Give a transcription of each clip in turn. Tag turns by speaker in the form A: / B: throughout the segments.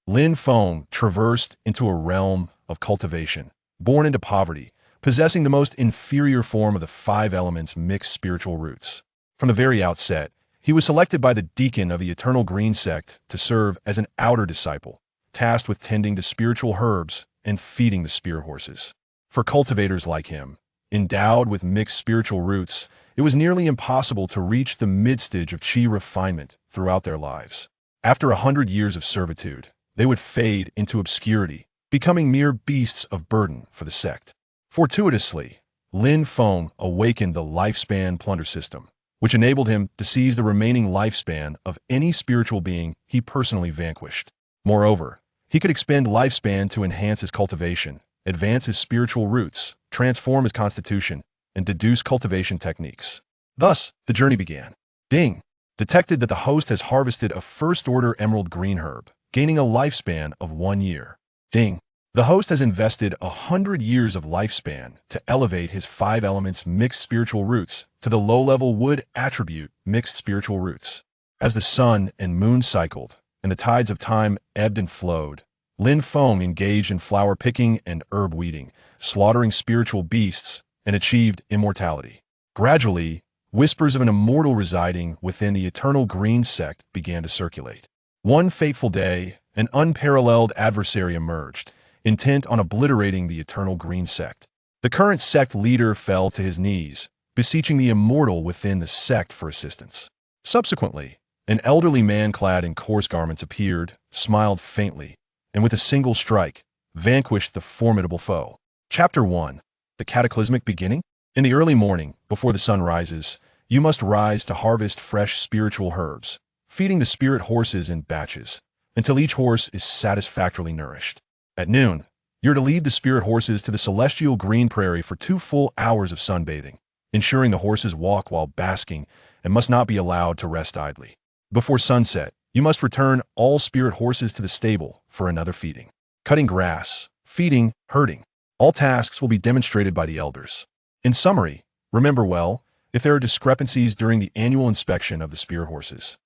A: Lin Feng traversed into a realm of cultivation, born into poverty, possessing the most inferior form of the five elements' mixed spiritual roots. From the very outset, he was selected by the deacon of the Eternal Green Sect to serve as an outer disciple, tasked with tending to spiritual herbs and feeding the spirit horses. For cultivators like him, endowed with mixed spiritual roots, it was nearly impossible to reach the mid-stage of chi refinement throughout their lives. After 100 years of servitude, they would fade into obscurity, becoming mere beasts of burden for the sect. Fortuitously, Lin Feng awakened the lifespan Plunder System, which enabled him to seize the remaining lifespan of any spiritual being he personally vanquished. Moreover, he could expend lifespan to enhance his cultivation, advance his spiritual roots, transform his constitution, and deduce cultivation techniques. Thus, the journey began. Ding! Detected that the host has harvested a first-order emerald green herb, gaining a lifespan of 1 year. Ding! The host has invested 100 years of lifespan to elevate his five elements mixed spiritual roots to the low-level wood attribute mixed spiritual roots. As the sun and moon cycled, and the tides of time ebbed and flowed, Lin Feng engaged in flower picking and herb weeding, slaughtering spiritual beasts, and achieved immortality. Gradually, whispers of an immortal residing within the Eternal Green Sect began to circulate. One fateful day, an unparalleled adversary emerged, intent on obliterating the Eternal Green Sect. The current sect leader fell to his knees, beseeching the immortal within the sect for assistance. Subsequently, an elderly man clad in coarse garments appeared, smiled faintly, and with a single strike, vanquished the formidable foe. Chapter 1. The Cataclysmic Beginning? In the early morning, before the sun rises, you must rise to harvest fresh spiritual herbs, feeding the spirit horses in batches, until each horse is satisfactorily nourished. At noon, you're to lead the spirit horses to the celestial green prairie for 2 full hours of sunbathing, ensuring the horses walk while basking and must not be allowed to rest idly. Before sunset, you must return all spirit horses to the stable for another feeding. Cutting grass, feeding, herding. All tasks will be demonstrated by the elders. In summary, remember well, if there are discrepancies during the annual inspection of the spirit horses.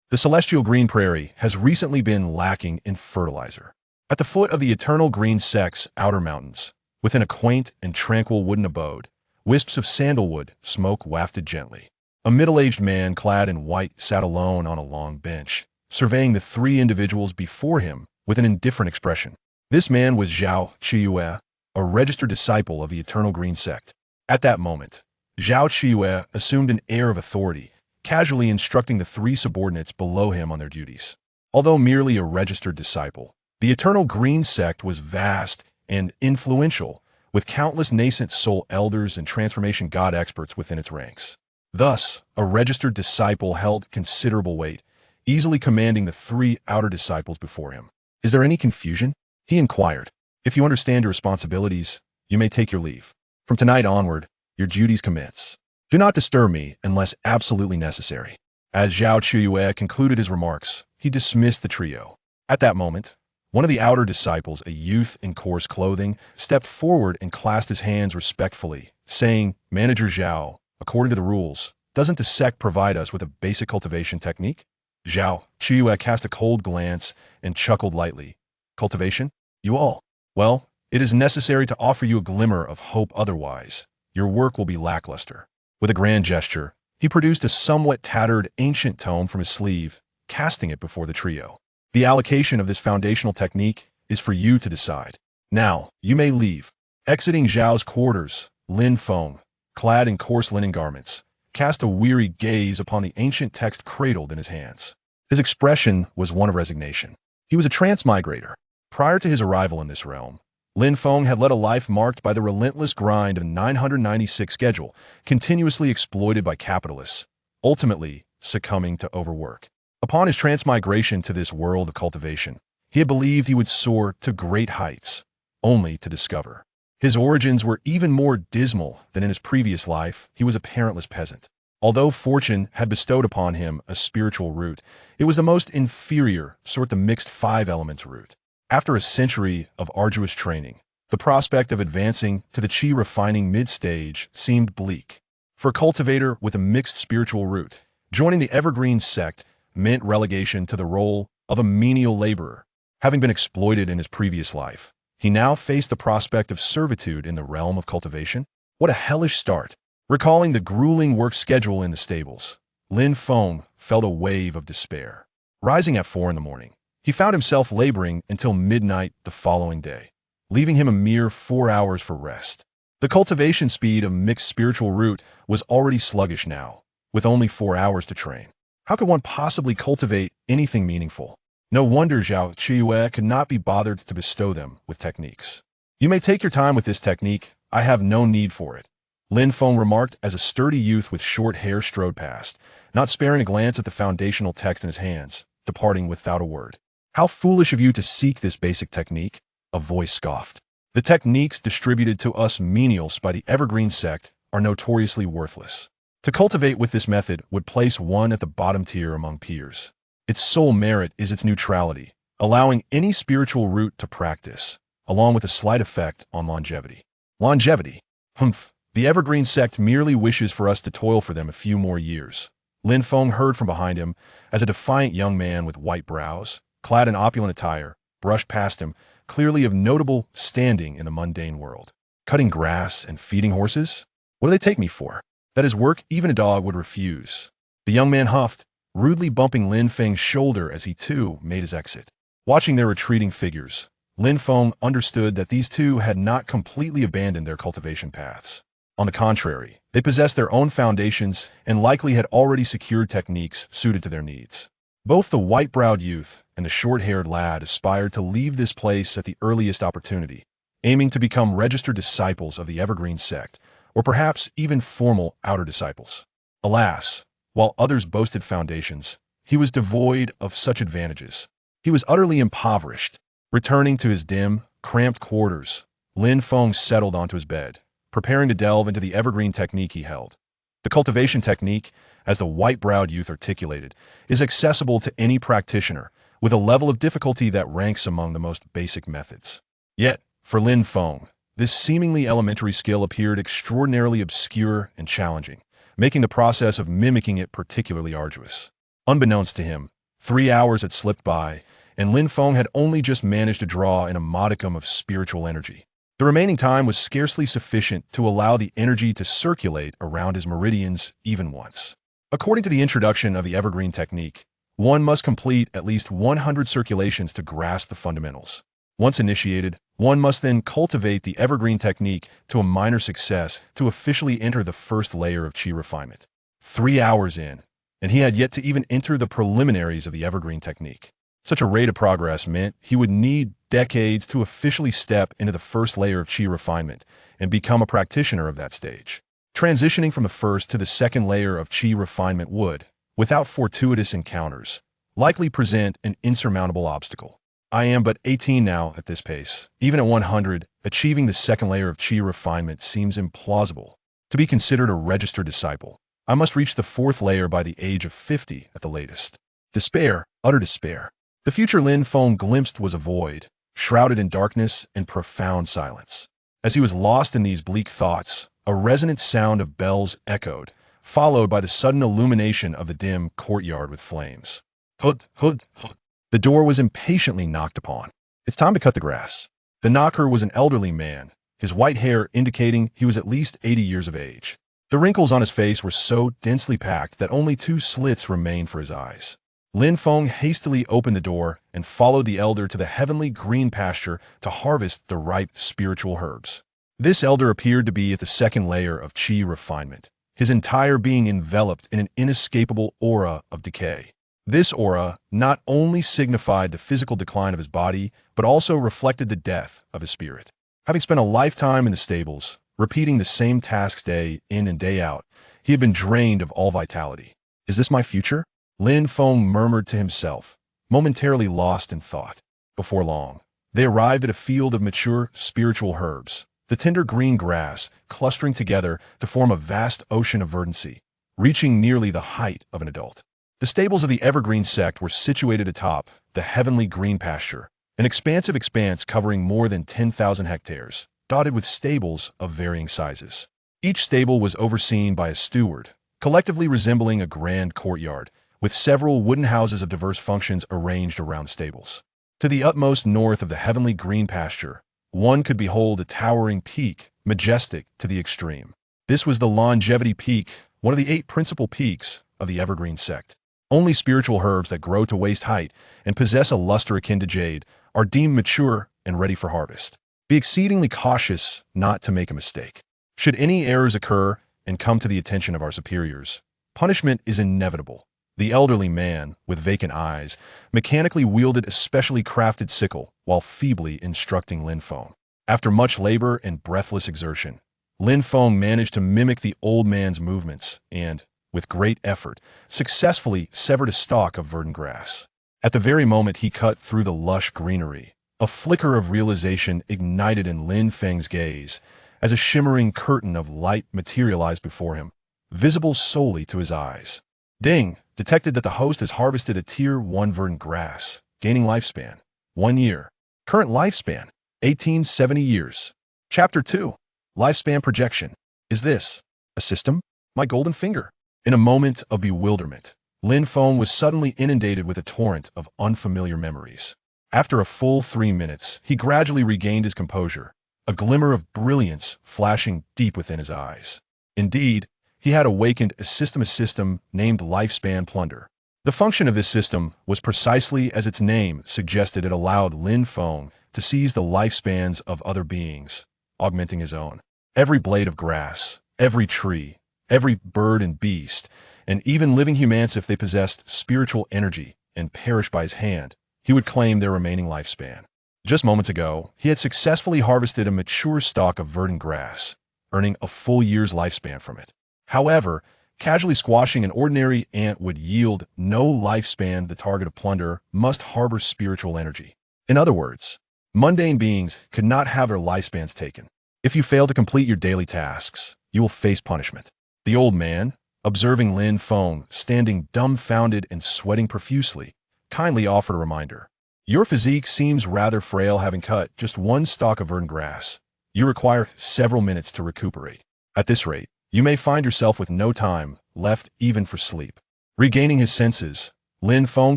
A: The celestial green prairie has recently been lacking in fertilizer. At the foot of the Eternal Green Sect's outer mountains, within a quaint and tranquil wooden abode, wisps of sandalwood smoke wafted gently. A middle-aged man clad in white sat alone on a long bench, surveying the 3 individuals before him with an indifferent expression. This man was Zhao Qiyue, a registered disciple of the Eternal Green Sect. At that moment, Zhao Qiyue assumed an air of authority, casually instructing the 3 subordinates below him on their duties. Although merely a registered disciple, the Eternal Green Sect was vast and influential, with countless nascent soul elders and transformation god experts within its ranks. Thus, a registered disciple held considerable weight, easily commanding the 3 outer disciples before him. Is there any confusion? He inquired. If you understand your responsibilities, you may take your leave. From tonight onward, your duties commence. Do not disturb me unless absolutely necessary. As Zhao Qiyue concluded his remarks, he dismissed the trio. At that moment, one of the outer disciples, a youth in coarse clothing, stepped forward and clasped his hands respectfully, saying, "Manager Zhao, according to the rules, doesn't the sect provide us with a basic cultivation technique?" Zhao Qiyue cast a cold glance and chuckled lightly. "Cultivation? You all? Well, it is necessary to offer you a glimmer of hope, otherwise your work will be lackluster." With a grand gesture, he produced a somewhat tattered ancient tome from his sleeve, casting it before the trio. "The allocation of this foundational technique is for you to decide. Now, you may leave." Exiting Zhao's quarters, Lin Feng, clad in coarse linen garments, cast a weary gaze upon the ancient text cradled in his hands. His expression was one of resignation. He was a transmigrator. Prior to his arrival in this realm, Lin Feng had led a life marked by the relentless grind of a 996 schedule, continuously exploited by capitalists, ultimately succumbing to overwork. Upon his transmigration to this world of cultivation, he had believed he would soar to great heights, only to discover his origins were even more dismal than in his previous life. He was a parentless peasant. Although fortune had bestowed upon him a spiritual root, it was the most inferior sort, the mixed 5 elements root. After a century of arduous training, the prospect of advancing to the chi refining mid-stage seemed bleak. For a cultivator with a mixed spiritual root, joining the evergreen sect meant relegation to the role of a menial laborer. Having been exploited in his previous life, he now faced the prospect of servitude in the realm of cultivation. What a hellish start! Recalling the grueling work schedule in the stables, Lin Feng felt a wave of despair. Rising at 4 in the morning, he found himself laboring until midnight the following day, leaving him a mere 4 hours for rest. The cultivation speed of mixed spiritual root was already sluggish now, with only 4 hours to train. How could one possibly cultivate anything meaningful? No wonder Zhao Qiyu could not be bothered to bestow them with techniques. You may take your time with this technique, I have no need for it, Lin Feng remarked as a sturdy youth with short hair strode past, not sparing a glance at the foundational text in his hands, departing without a word. How foolish of you to seek this basic technique, a voice scoffed. The techniques distributed to us menials by the Evergreen Sect are notoriously worthless. To cultivate with this method would place one at the bottom tier among peers. Its sole merit is its neutrality, allowing any spiritual root to practice, along with a slight effect on longevity. Longevity? Humph. The Evergreen Sect merely wishes for us to toil for them a few more years. Lin Feng heard from behind him as a defiant young man with white brows, clad in opulent attire, brushed past him, clearly of notable standing in the mundane world. Cutting grass and feeding horses? What do they take me for? That is work even a dog would refuse. The young man huffed, rudely bumping Lin Feng's shoulder as he too made his exit. Watching their retreating figures, Lin Feng understood that these two had not completely abandoned their cultivation paths. On the contrary, they possessed their own foundations and likely had already secured techniques suited to their needs. Both the white-browed youth and the short-haired lad aspired to leave this place at the earliest opportunity, aiming to become registered disciples of the Evergreen Sect, or perhaps even formal outer disciples. Alas, while others boasted foundations, he was devoid of such advantages. He was utterly impoverished. Returning to his dim, cramped quarters, Lin Feng settled onto his bed, preparing to delve into the evergreen technique he held. The cultivation technique, as the white-browed youth articulated, is accessible to any practitioner, with a level of difficulty that ranks among the most basic methods. Yet, for Lin Feng, this seemingly elementary skill appeared extraordinarily obscure and challenging, making the process of mimicking it particularly arduous. Unbeknownst to him, 3 hours had slipped by, and Lin Feng had only just managed to draw in a modicum of spiritual energy. The remaining time was scarcely sufficient to allow the energy to circulate around his meridians even once. According to the introduction of the Evergreen Technique, one must complete at least 100 circulations to grasp the fundamentals. Once initiated, one must then cultivate the Evergreen Technique to a minor success to officially enter the first layer of Qi refinement. 3 hours in, and he had yet to even enter the preliminaries of the Evergreen Technique. Such a rate of progress meant he would need decades to officially step into the first layer of Qi refinement and become a practitioner of that stage. Transitioning from the first to the second layer of Qi refinement would, without fortuitous encounters, likely present an insurmountable obstacle. I am but 18 now at this pace. Even at 100, achieving the second layer of Qi refinement seems implausible. To be considered a registered disciple, I must reach the fourth layer by the age of 50 at the latest. Despair, utter despair. The future Lin Feng glimpsed was a void, shrouded in darkness and profound silence. As he was lost in these bleak thoughts, a resonant sound of bells echoed, followed by the sudden illumination of the dim courtyard with flames. Hud, hud, hud. The door was impatiently knocked upon. It's time to cut the grass. The knocker was an elderly man, his white hair indicating he was at least 80 years of age. The wrinkles on his face were so densely packed that only 2 slits remained for his eyes. Lin Feng hastily opened the door and followed the elder to the heavenly green pasture to harvest the ripe spiritual herbs. This elder appeared to be at the second layer of Qi refinement, his entire being enveloped in an inescapable aura of decay. This aura not only signified the physical decline of his body, but also reflected the death of his spirit. Having spent a lifetime in the stables, repeating the same tasks day in and day out, he had been drained of all vitality. Is this my future? Lin Feng murmured to himself, momentarily lost in thought. Before long, they arrived at a field of mature spiritual herbs, the tender green grass clustering together to form a vast ocean of verdancy, reaching nearly the height of an adult. The stables of the Evergreen Sect were situated atop the heavenly green pasture, an expansive expanse covering more than 10,000 hectares, dotted with stables of varying sizes. Each stable was overseen by a steward, collectively resembling a grand courtyard, with several wooden houses of diverse functions arranged around the stables. To the utmost north of the heavenly green pasture, one could behold a towering peak, majestic to the extreme. This was the Longevity Peak, one of the 8 principal peaks of the Evergreen Sect. Only spiritual herbs that grow to waist height and possess a luster akin to jade are deemed mature and ready for harvest. Be exceedingly cautious not to make a mistake. Should any errors occur and come to the attention of our superiors, punishment is inevitable. The elderly man, with vacant eyes, mechanically wielded a specially crafted sickle while feebly instructing Lin Feng. After much labor and breathless exertion, Lin Feng managed to mimic the old man's movements and, with great effort, successfully severed a stalk of verdant grass. At the very moment he cut through the lush greenery, a flicker of realization ignited in Lin Feng's gaze as a shimmering curtain of light materialized before him, visible solely to his eyes. Ding! Detected that the host has harvested a Tier 1 verdant grass, gaining lifespan, 1 year. Current lifespan, 1870 years. Chapter 2. Lifespan Projection. Is this a system? My golden finger. In a moment of bewilderment, Lin Feng was suddenly inundated with a torrent of unfamiliar memories. After a full 3 minutes, he gradually regained his composure, a glimmer of brilliance flashing deep within his eyes. Indeed, he had awakened a system named Lifespan Plunder. The function of this system was precisely as its name suggested. It allowed Lin Feng to seize the lifespans of other beings, augmenting his own. Every blade of grass, every tree, every bird and beast, and even living humans, if they possessed spiritual energy and perished by his hand, he would claim their remaining lifespan. Just moments ago, he had successfully harvested a mature stalk of verdant grass, earning a full year's lifespan from it. However, casually squashing an ordinary ant would yield no lifespan. The target of plunder must harbor spiritual energy. In other words, mundane beings could not have their lifespans taken. If you fail to complete your daily tasks, you will face punishment. The old man, observing Lin Feng standing dumbfounded and sweating profusely, kindly offered a reminder. Your physique seems rather frail, having cut just 1 stalk of verdant grass. You require several minutes to recuperate. At this rate, you may find yourself with no time left even for sleep. Regaining his senses, Lin Feng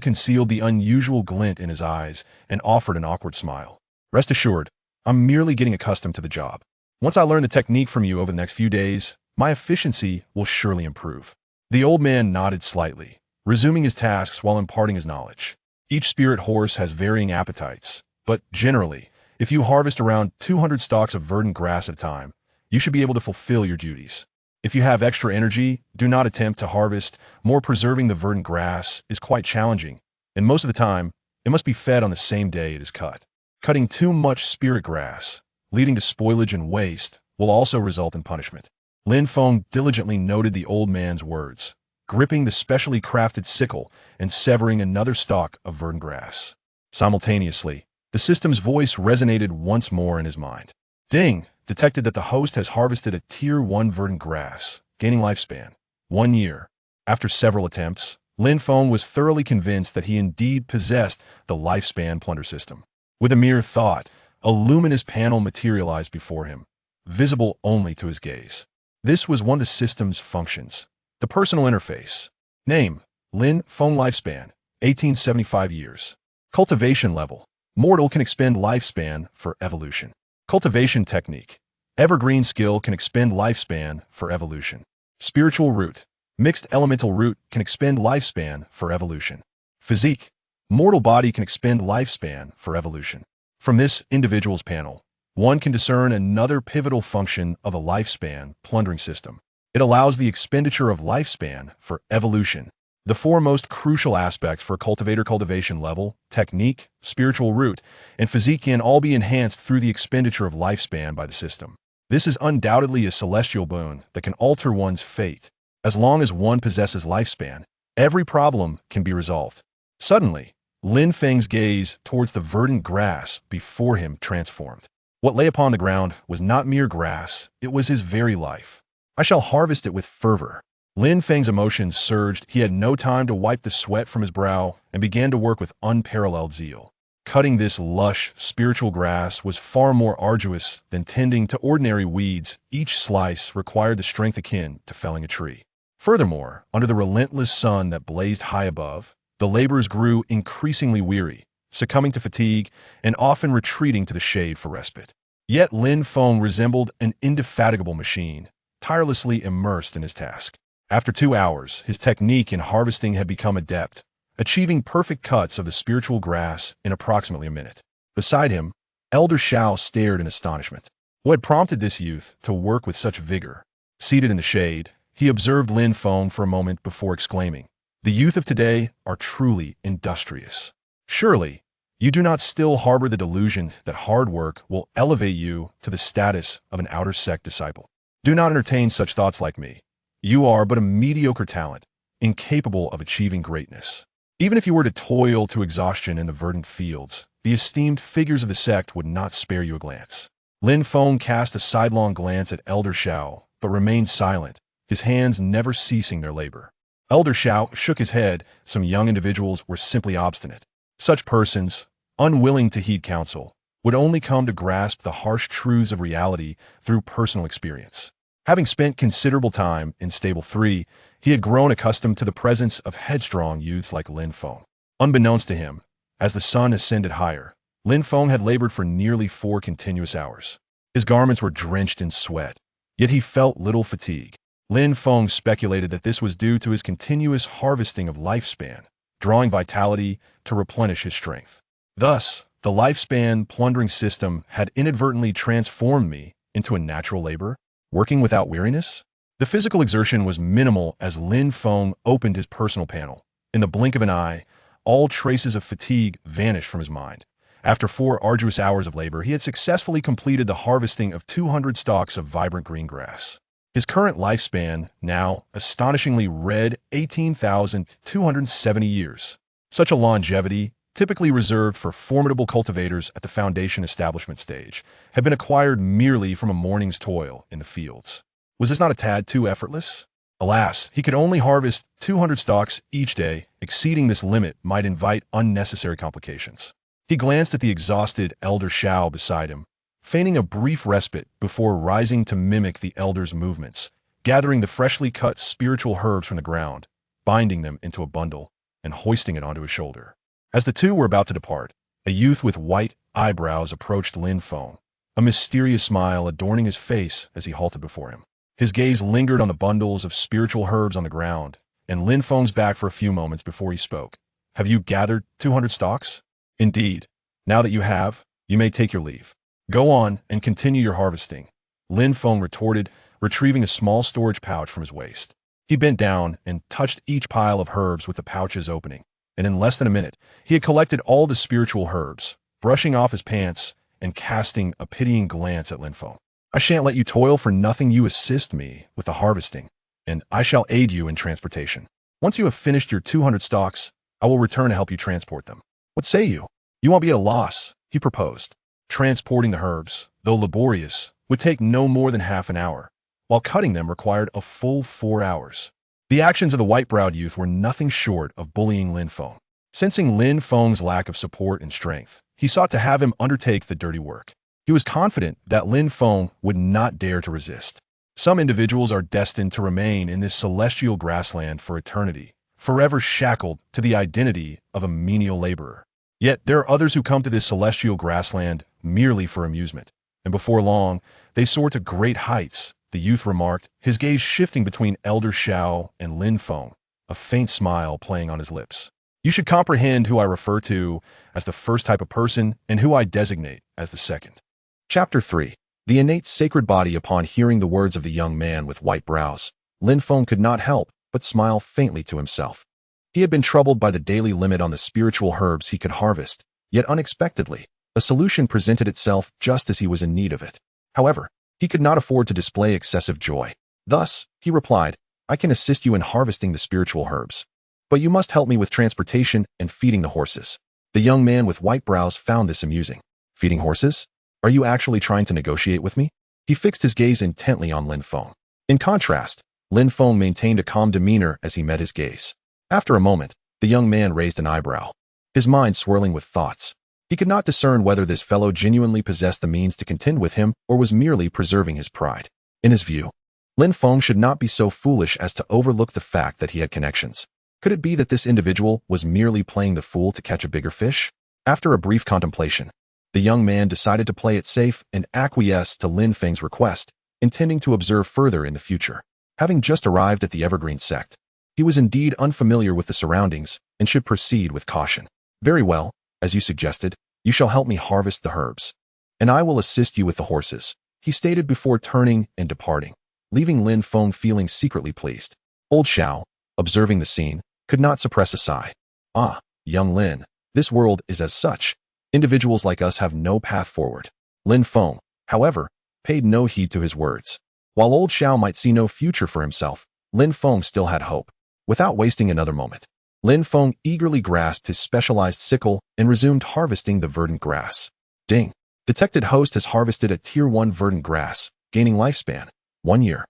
A: concealed the unusual glint in his eyes and offered an awkward smile. Rest assured, I'm merely getting accustomed to the job. Once I learn the technique from you over the next few days, my efficiency will surely improve. The old man nodded slightly, resuming his tasks while imparting his knowledge. Each spirit horse has varying appetites, but generally, if you harvest around 200 stalks of verdant grass at a time, you should be able to fulfill your duties. If you have extra energy, do not attempt to harvest more. Preserving the verdant grass is quite challenging, and most of the time, it must be fed on the same day it is cut. Cutting too much spirit grass, leading to spoilage and waste, will also result in punishment. Lin Feng diligently noted the old man's words, gripping the specially crafted sickle and severing another stalk of verdant grass. Simultaneously, the system's voice resonated once more in his mind. Ding! Detected that the host has harvested a Tier 1 verdant grass, gaining lifespan, 1 year. After several attempts, Lin Feng was thoroughly convinced that he indeed possessed the Lifespan Plunder System. With a mere thought, a luminous panel materialized before him, visible only to his gaze. This was one of the system's functions. The personal interface. Name: Lin Feng. Lifespan: 1875 years. Cultivation level: Mortal can expend lifespan for evolution. Cultivation technique: Evergreen skill can expend lifespan for evolution. Spiritual root: Mixed elemental root can expend lifespan for evolution. Physique: Mortal body can expend lifespan for evolution. From this individual's panel, one can discern another pivotal function of a lifespan plundering system. It allows the expenditure of lifespan for evolution. The 4 most crucial aspects for cultivator: cultivation level, technique, spiritual root, and physique can all be enhanced through the expenditure of lifespan by the system. This is undoubtedly a celestial boon that can alter one's fate. As long as one possesses lifespan, every problem can be resolved. Suddenly, Lin Feng's gaze towards the verdant grass before him transformed. What lay upon the ground was not mere grass, it was his very life. I shall harvest it with fervor. Lin Feng's emotions surged. He had no time to wipe the sweat from his brow and began to work with unparalleled zeal. Cutting this lush, spiritual grass was far more arduous than tending to ordinary weeds. Each slice required the strength akin to felling a tree. Furthermore, under the relentless sun that blazed high above, the laborers grew increasingly weary, succumbing to fatigue and often retreating to the shade for respite. Yet Lin Feng resembled an indefatigable machine, tirelessly immersed in his task. After 2 hours, his technique in harvesting had become adept, achieving perfect cuts of the spiritual grass in approximately a minute. Beside him, Elder Shao stared in astonishment. What had prompted this youth to work with such vigor? Seated in the shade, he observed Lin Feng for a moment before exclaiming, "The youth of today are truly industrious. Surely, you do not still harbor the delusion that hard work will elevate you to the status of an outer sect disciple. Do not entertain such thoughts like me. You are but a mediocre talent, incapable of achieving greatness. Even if you were to toil to exhaustion in the verdant fields, the esteemed figures of the sect would not spare you a glance." Lin Feng cast a sidelong glance at Elder Shao, but remained silent, his hands never ceasing their labor. Elder Shao shook his head. Some young individuals were simply obstinate. Such persons, unwilling to heed counsel, would only come to grasp the harsh truths of reality through personal experience. Having spent considerable time in Stable 3, he had grown accustomed to the presence of headstrong youths like Lin Feng. Unbeknownst to him, as the sun ascended higher, Lin Feng had labored for nearly 4 continuous hours. His garments were drenched in sweat, yet he felt little fatigue. Lin Feng speculated that this was due to his continuous harvesting of lifespan, drawing vitality to replenish his strength. Thus, the lifespan plundering system had inadvertently transformed me into a natural laborer, working without weariness. The physical exertion was minimal as Lin Feng opened his personal panel. In the blink of an eye, all traces of fatigue vanished from his mind. After 4 arduous hours of labor, he had successfully completed the harvesting of 200 stalks of vibrant green grass. His current lifespan now astonishingly read 18,270 years. Such a longevity, typically reserved for formidable cultivators at the foundation establishment stage, had been acquired merely from a morning's toil in the fields. Was this not a tad too effortless? Alas, he could only harvest 200 stalks each day. Exceeding this limit might invite unnecessary complications. He glanced at the exhausted Elder Shao beside him, feigning a brief respite before rising to mimic the elder's movements, gathering the freshly cut spiritual herbs from the ground, binding them into a bundle, and hoisting it onto his shoulder. As the two were about to depart, a youth with white eyebrows approached Lin Feng, a mysterious smile adorning his face as he halted before him. His gaze lingered on the bundles of spiritual herbs on the ground, and Lin Feng's back for a few moments before he spoke. "Have you gathered 200 stalks? Indeed. Now that you have, you may take your leave. Go on and continue your harvesting," Lin Feng retorted, retrieving a small storage pouch from his waist. He bent down and touched each pile of herbs with the pouch's opening, and in less than a minute, he had collected all the spiritual herbs, brushing off his pants and casting a pitying glance at Lin Feng. "I shan't let you toil for nothing. You assist me with the harvesting, and I shall aid you in transportation. Once you have finished your 200 stalks, I will return to help you transport them. What say you? You won't be at a loss," he proposed. Transporting the herbs, though laborious, would take no more than half an hour, while cutting them required a full 4 hours. The actions of the white-browed youth were nothing short of bullying Lin Feng. Sensing Lin Feng's lack of support and strength, he sought to have him undertake the dirty work. He was confident that Lin Feng would not dare to resist. Some individuals are destined to remain in this celestial grassland for eternity, forever shackled to the identity of a menial laborer. Yet there are others who come to this celestial grassland merely for amusement, and before long, they soar to great heights, the youth remarked, his gaze shifting between Elder Shao and Lin Feng, a faint smile playing on his lips. "You should comprehend who I refer to as the first type of person and who I designate as the second." Chapter 3. The innate sacred body. Upon hearing the words of the young man with white brows, Lin Feng could not help but smile faintly to himself. He had been troubled by the daily limit on the spiritual herbs he could harvest, yet unexpectedly, a solution presented itself just as he was in need of it. However, he could not afford to display excessive joy. Thus, he replied, "I can assist you in harvesting the spiritual herbs, but you must help me with transportation and feeding the horses." The young man with white brows found this amusing. "Feeding horses? Are you actually trying to negotiate with me?" He fixed his gaze intently on Lin Feng. In contrast, Lin Feng maintained a calm demeanor as he met his gaze. After a moment, the young man raised an eyebrow, his mind swirling with thoughts. He could not discern whether this fellow genuinely possessed the means to contend with him or was merely preserving his pride. In his view, Lin Feng should not be so foolish as to overlook the fact that he had connections. Could it be that this individual was merely playing the fool to catch a bigger fish? After a brief contemplation, the young man decided to play it safe and acquiesce to Lin Feng's request, intending to observe further in the future. Having just arrived at the Evergreen sect, he was indeed unfamiliar with the surroundings and should proceed with caution. Very well, as you suggested, you shall help me harvest the herbs, and I will assist you with the horses, he stated before turning and departing, leaving Lin Feng feeling secretly pleased. Old Xiao, observing the scene, could not suppress a sigh. Ah, young Lin, this world is as such. Individuals like us have no path forward. Lin Feng, however, paid no heed to his words. While old Xiao might see no future for himself, Lin Feng still had hope. Without wasting another moment, Lin Feng eagerly grasped his specialized sickle and resumed harvesting the verdant grass. Ding! Detected host has harvested a Tier 1 verdant grass, gaining lifespan, 1 year.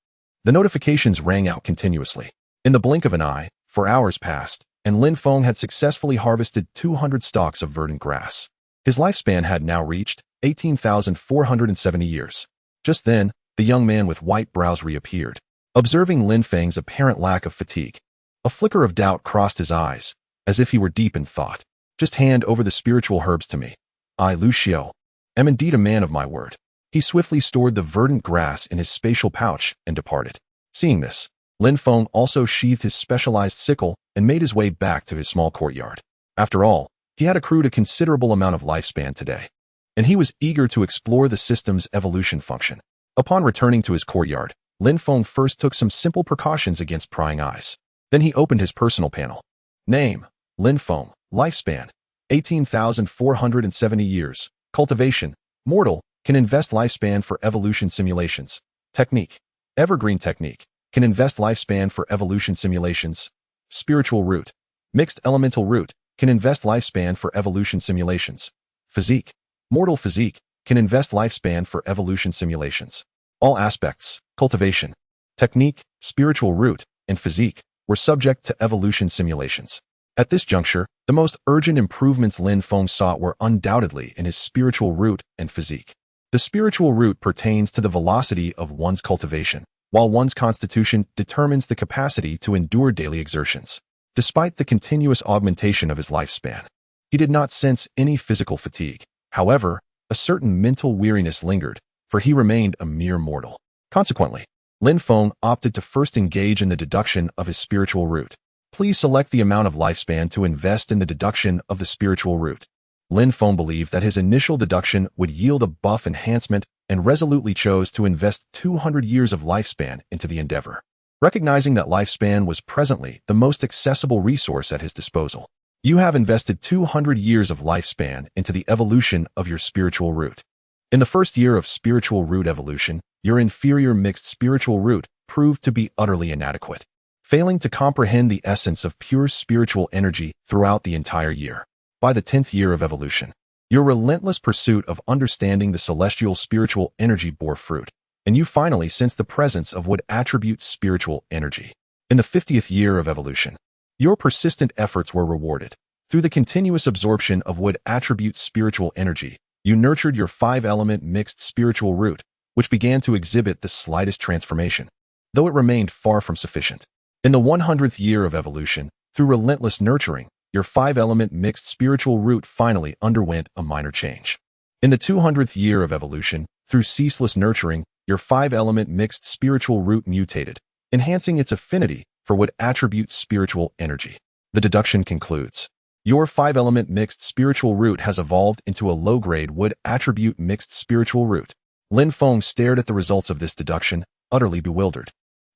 A: The notifications rang out continuously. In the blink of an eye, 4 hours passed, and Lin Feng had successfully harvested 200 stalks of verdant grass. His lifespan had now reached 18,470 years. Just then, the young man with white brows reappeared. Observing Lin Feng's apparent lack of fatigue, a flicker of doubt crossed his eyes, as if he were deep in thought. Just hand over the spiritual herbs to me. I, Lu Xiao, am indeed a man of my word. He swiftly stored the verdant grass in his spatial pouch and departed. Seeing this, Lin Feng also sheathed his specialized sickle and made his way back to his small courtyard. After all, he had accrued a considerable amount of lifespan today, and he was eager to explore the system's evolution function. Upon returning to his courtyard, Lin Feng first took some simple precautions against prying eyes. Then he opened his personal panel. Name, Lin Feng. Lifespan, 18,470 years. Cultivation, mortal, can invest lifespan for evolution simulations. Technique, evergreen technique, can invest lifespan for evolution simulations. Spiritual root, mixed elemental root, can invest lifespan for evolution simulations. Physique, mortal physique, can invest lifespan for evolution simulations. All aspects, cultivation, technique, spiritual root, and physique, were subject to evolution simulations. At this juncture, the most urgent improvements Lin Feng sought were undoubtedly in his spiritual root and physique. The spiritual root pertains to the velocity of one's cultivation, while one's constitution determines the capacity to endure daily exertions. Despite the continuous augmentation of his lifespan, he did not sense any physical fatigue. However, a certain mental weariness lingered, for he remained a mere mortal. Consequently, Lin Feng opted to first engage in the deduction of his spiritual root. Please select the amount of lifespan to invest in the deduction of the spiritual root. Lin Feng believed that his initial deduction would yield a buff enhancement and resolutely chose to invest 200 years of lifespan into the endeavor. Recognizing that lifespan was presently the most accessible resource at his disposal, you have invested 200 years of lifespan into the evolution of your spiritual root. In the first year of spiritual root evolution, your inferior mixed spiritual root proved to be utterly inadequate, failing to comprehend the essence of pure spiritual energy throughout the entire year. By the 10th year of evolution, your relentless pursuit of understanding the celestial spiritual energy bore fruit, and you finally sensed the presence of wood attribute spiritual energy. In the 50th year of evolution, your persistent efforts were rewarded. Through the continuous absorption of wood attribute spiritual energy, you nurtured your 5-element mixed spiritual root, which began to exhibit the slightest transformation, though it remained far from sufficient. In the 100th year of evolution, through relentless nurturing, your 5-element mixed spiritual root finally underwent a minor change. In the 200th year of evolution, through ceaseless nurturing, your 5-element mixed spiritual root mutated, enhancing its affinity for wood attribute spiritual energy. The deduction concludes. Your 5-element mixed spiritual root has evolved into a low-grade wood attribute mixed spiritual root. Lin Feng stared at the results of this deduction, utterly bewildered.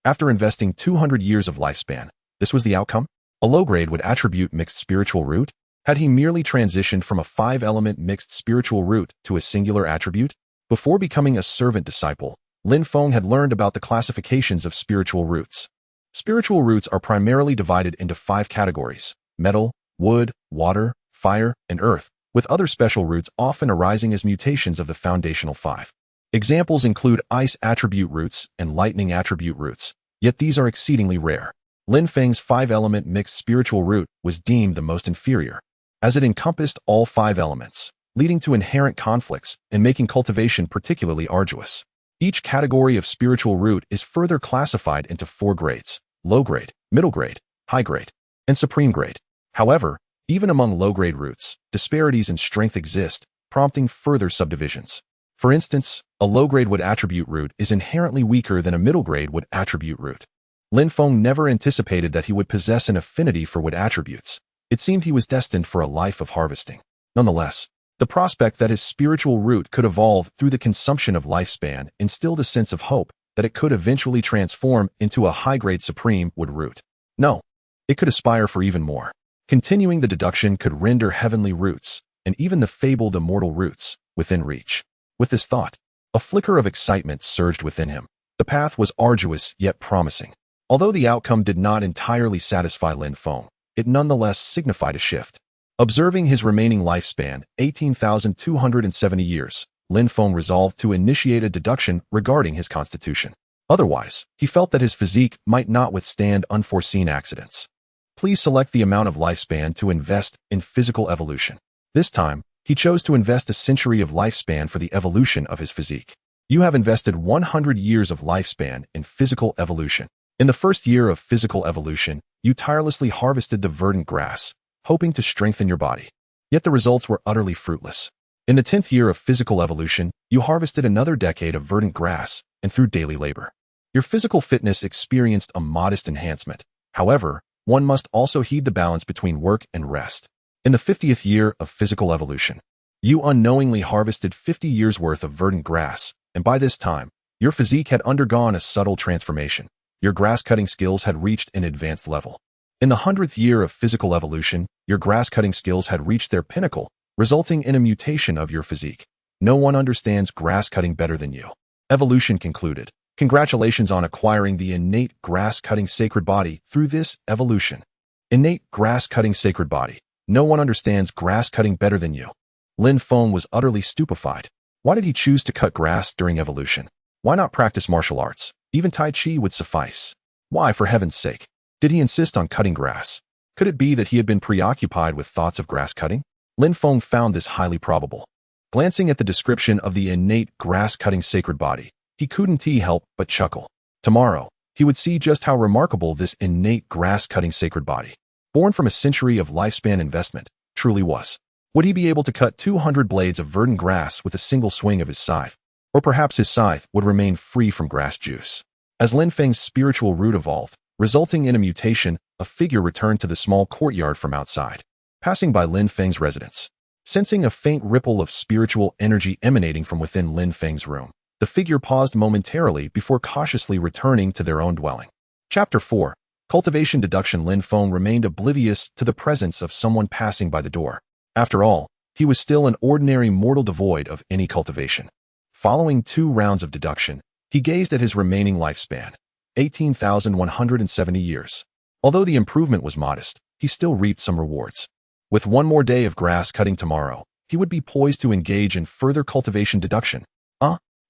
A: After investing 200 years of lifespan, this was the outcome? A low-grade would attribute mixed spiritual root? Had he merely transitioned from a 5-element mixed spiritual root to a singular attribute? Before becoming a servant disciple, Lin Feng had learned about the classifications of spiritual roots. Spiritual roots are primarily divided into 5 categories: metal, wood, water, fire, and earth, with other special roots often arising as mutations of the foundational 5. Examples include ice attribute roots and lightning attribute roots, yet these are exceedingly rare. Lin Feng's 5-element mixed spiritual root was deemed the most inferior, as it encompassed all 5 elements, leading to inherent conflicts and making cultivation particularly arduous. Each category of spiritual root is further classified into 4 grades: low grade, middle grade, high grade, and supreme grade. However, Even among low-grade roots, disparities in strength exist, prompting further subdivisions. For instance, a low-grade wood attribute root is inherently weaker than a middle-grade wood attribute root. Lin Feng never anticipated that he would possess an affinity for wood attributes. It seemed he was destined for a life of harvesting. Nonetheless, the prospect that his spiritual root could evolve through the consumption of lifespan instilled a sense of hope that it could eventually transform into a high-grade supreme wood root. No, it could aspire for even more. Continuing the deduction could render heavenly roots, and even the fabled immortal roots, within reach. With this thought, a flicker of excitement surged within him. The path was arduous yet promising. Although the outcome did not entirely satisfy Lin Feng, it nonetheless signified a shift. Observing his remaining lifespan, 18,270 years, Lin Feng resolved to initiate a deduction regarding his constitution. Otherwise, he felt that his physique might not withstand unforeseen accidents. Please select the amount of lifespan to invest in physical evolution. This time, he chose to invest a century of lifespan for the evolution of his physique. You have invested 100 years of lifespan in physical evolution. In the first year of physical evolution, you tirelessly harvested the verdant grass, hoping to strengthen your body. Yet the results were utterly fruitless. In the 10th year of physical evolution, you harvested another decade of verdant grass, and through daily labor, your physical fitness experienced a modest enhancement. However, one must also heed the balance between work and rest. In the 50th year of physical evolution, you unknowingly harvested 50 years' worth of verdant grass, and by this time, your physique had undergone a subtle transformation. Your grass-cutting skills had reached an advanced level. In the 100th year of physical evolution, your grass-cutting skills had reached their pinnacle, resulting in a mutation of your physique. No one understands grass-cutting better than you. Evolution concluded. Congratulations on acquiring the innate grass-cutting sacred body through this evolution. Innate grass-cutting sacred body. No one understands grass-cutting better than you. Lin Feng was utterly stupefied. Why did he choose to cut grass during evolution? Why not practice martial arts? Even Tai Chi would suffice. Why, for heaven's sake, did he insist on cutting grass? Could it be that he had been preoccupied with thoughts of grass cutting? Lin Feng found this highly probable. Glancing at the description of the innate grass-cutting sacred body, he couldn't help but chuckle. Tomorrow, he would see just how remarkable this innate grass-cutting sacred body, born from a century of lifespan investment, truly was. Would he be able to cut 200 blades of verdant grass with a single swing of his scythe? Or perhaps his scythe would remain free from grass juice. As Lin Feng's spiritual root evolved, resulting in a mutation, a figure returned to the small courtyard from outside, passing by Lin Feng's residence. Sensing a faint ripple of spiritual energy emanating from within Lin Feng's room, the figure paused momentarily before cautiously returning to their own dwelling. Chapter 4. Cultivation Deduction. Lin Feng remained oblivious to the presence of someone passing by the door. After all, he was still an ordinary mortal devoid of any cultivation. Following 2 rounds of deduction, he gazed at his remaining lifespan, 18,170 years. Although the improvement was modest, he still reaped some rewards. With 1 more day of grass cutting tomorrow, he would be poised to engage in further cultivation deduction.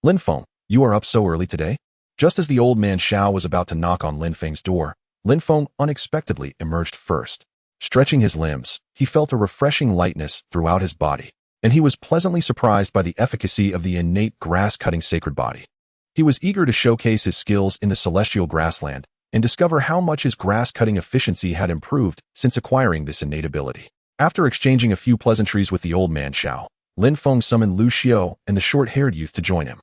A: Lin Feng, you are up so early today? Just as the old man Xiao was about to knock on Lin Feng's door, Lin Feng unexpectedly emerged first. Stretching his limbs, he felt a refreshing lightness throughout his body, and he was pleasantly surprised by the efficacy of the innate grass-cutting sacred body. He was eager to showcase his skills in the celestial grassland and discover how much his grass-cutting efficiency had improved since acquiring this innate ability. After exchanging a few pleasantries with the old man Xiao, Lin Feng summoned Lu Xiao and the short-haired youth to join him.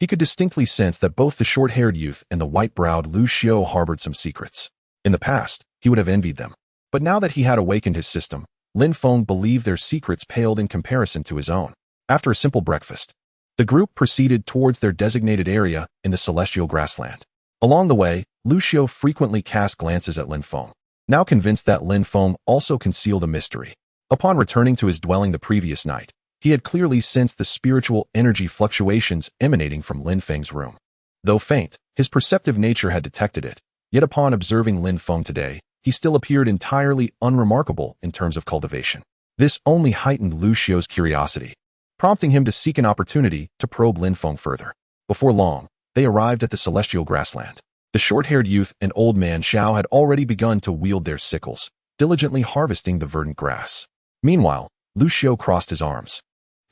A: He could distinctly sense that both the short-haired youth and the white-browed Lu Xiao harbored some secrets. In the past, he would have envied them. But now that he had awakened his system, Lin Feng believed their secrets paled in comparison to his own. After a simple breakfast, the group proceeded towards their designated area in the celestial grassland. Along the way, Lu Xiao frequently cast glances at Lin Feng, now convinced that Lin Feng also concealed a mystery. Upon returning to his dwelling the previous night, he had clearly sensed the spiritual energy fluctuations emanating from Lin Feng's room. Though faint, his perceptive nature had detected it, yet upon observing Lin Feng today, he still appeared entirely unremarkable in terms of cultivation. This only heightened Lu Xiao's curiosity, prompting him to seek an opportunity to probe Lin Feng further. Before long, they arrived at the celestial grassland. The short-haired youth and old man Xiao had already begun to wield their sickles, diligently harvesting the verdant grass. Meanwhile, Lu Xiao crossed his arms,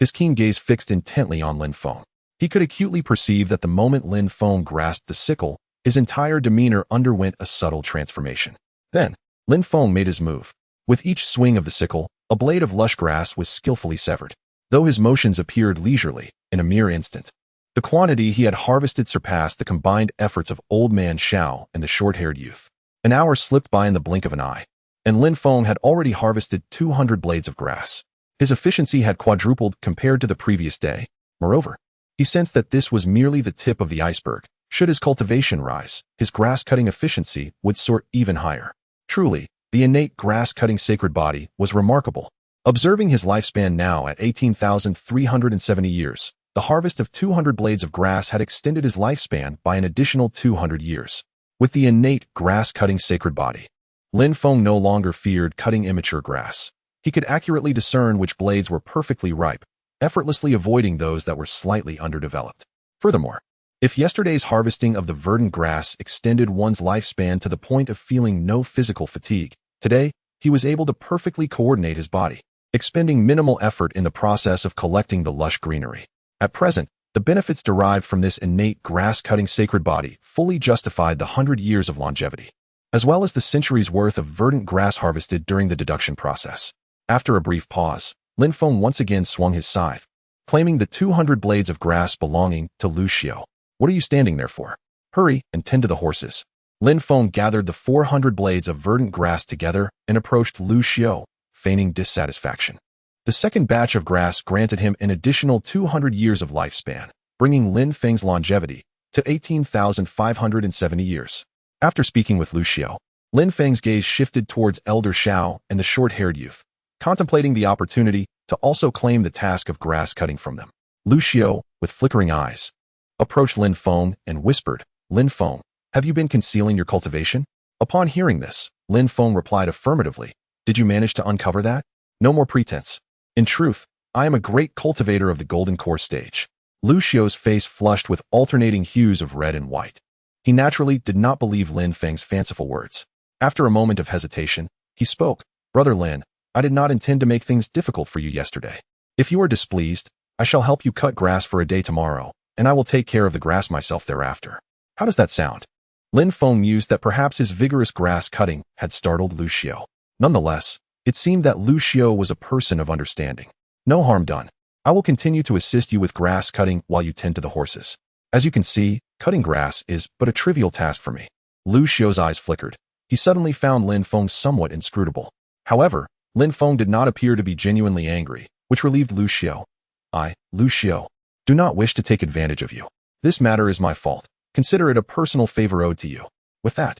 A: his keen gaze fixed intently on Lin Feng. He could acutely perceive that the moment Lin Feng grasped the sickle, his entire demeanor underwent a subtle transformation. Then, Lin Feng made his move. With each swing of the sickle, a blade of lush grass was skillfully severed, though his motions appeared leisurely in a mere instant. The quantity he had harvested surpassed the combined efforts of old man Xiao and the short-haired youth. An hour slipped by in the blink of an eye, and Lin Feng had already harvested 200 blades of grass. His efficiency had quadrupled compared to the previous day. Moreover, he sensed that this was merely the tip of the iceberg. Should his cultivation rise, his grass-cutting efficiency would soar even higher. Truly, the innate grass-cutting sacred body was remarkable. Observing his lifespan now at 18,370 years, the harvest of 200 blades of grass had extended his lifespan by an additional 200 years. With the innate grass-cutting sacred body, Lin Feng no longer feared cutting immature grass. He could accurately discern which blades were perfectly ripe, effortlessly avoiding those that were slightly underdeveloped. Furthermore, if yesterday's harvesting of the verdant grass extended one's lifespan to the point of feeling no physical fatigue, today, he was able to perfectly coordinate his body, expending minimal effort in the process of collecting the lush greenery. At present, the benefits derived from this innate grass-cutting sacred body fully justified the 100 years of longevity, as well as the centuries' worth of verdant grass harvested during the deduction process. After a brief pause, Lin Feng once again swung his scythe, claiming the 200 blades of grass belonging to Lu Xiao. What are you standing there for? Hurry and tend to the horses. Lin Feng gathered the 400 blades of verdant grass together and approached Lu Xiao, feigning dissatisfaction. The second batch of grass granted him an additional 200 years of lifespan, bringing Lin Feng's longevity to 18,570 years. After speaking with Lu Xiao, Lin Feng's gaze shifted towards Elder Xiao and the short-haired youth, contemplating the opportunity to also claim the task of grass cutting from them. Lu Xiao, with flickering eyes, approached Lin Feng and whispered, "Lin Feng, have you been concealing your cultivation?" Upon hearing this, Lin Feng replied affirmatively, "Did you manage to uncover that? No more pretense. In truth, I am a great cultivator of the golden core stage." Lu Xiao's face flushed with alternating hues of red and white. He naturally did not believe Lin Feng's fanciful words. After a moment of hesitation, he spoke, "Brother Lin, I did not intend to make things difficult for you yesterday. If you are displeased, I shall help you cut grass for a day tomorrow, and I will take care of the grass myself thereafter. How does that sound?" Lin Feng mused that perhaps his vigorous grass cutting had startled Lu Xiao. Nonetheless, it seemed that Lu Xiao was a person of understanding. "No harm done. I will continue to assist you with grass cutting while you tend to the horses. As you can see, cutting grass is but a trivial task for me." Lu Xiao's eyes flickered. He suddenly found Lin Feng somewhat inscrutable. However, Lin Feng did not appear to be genuinely angry, which relieved Lu Xiao. "I, Lu Xiao, do not wish to take advantage of you. This matter is my fault. Consider it a personal favor owed to you." With that,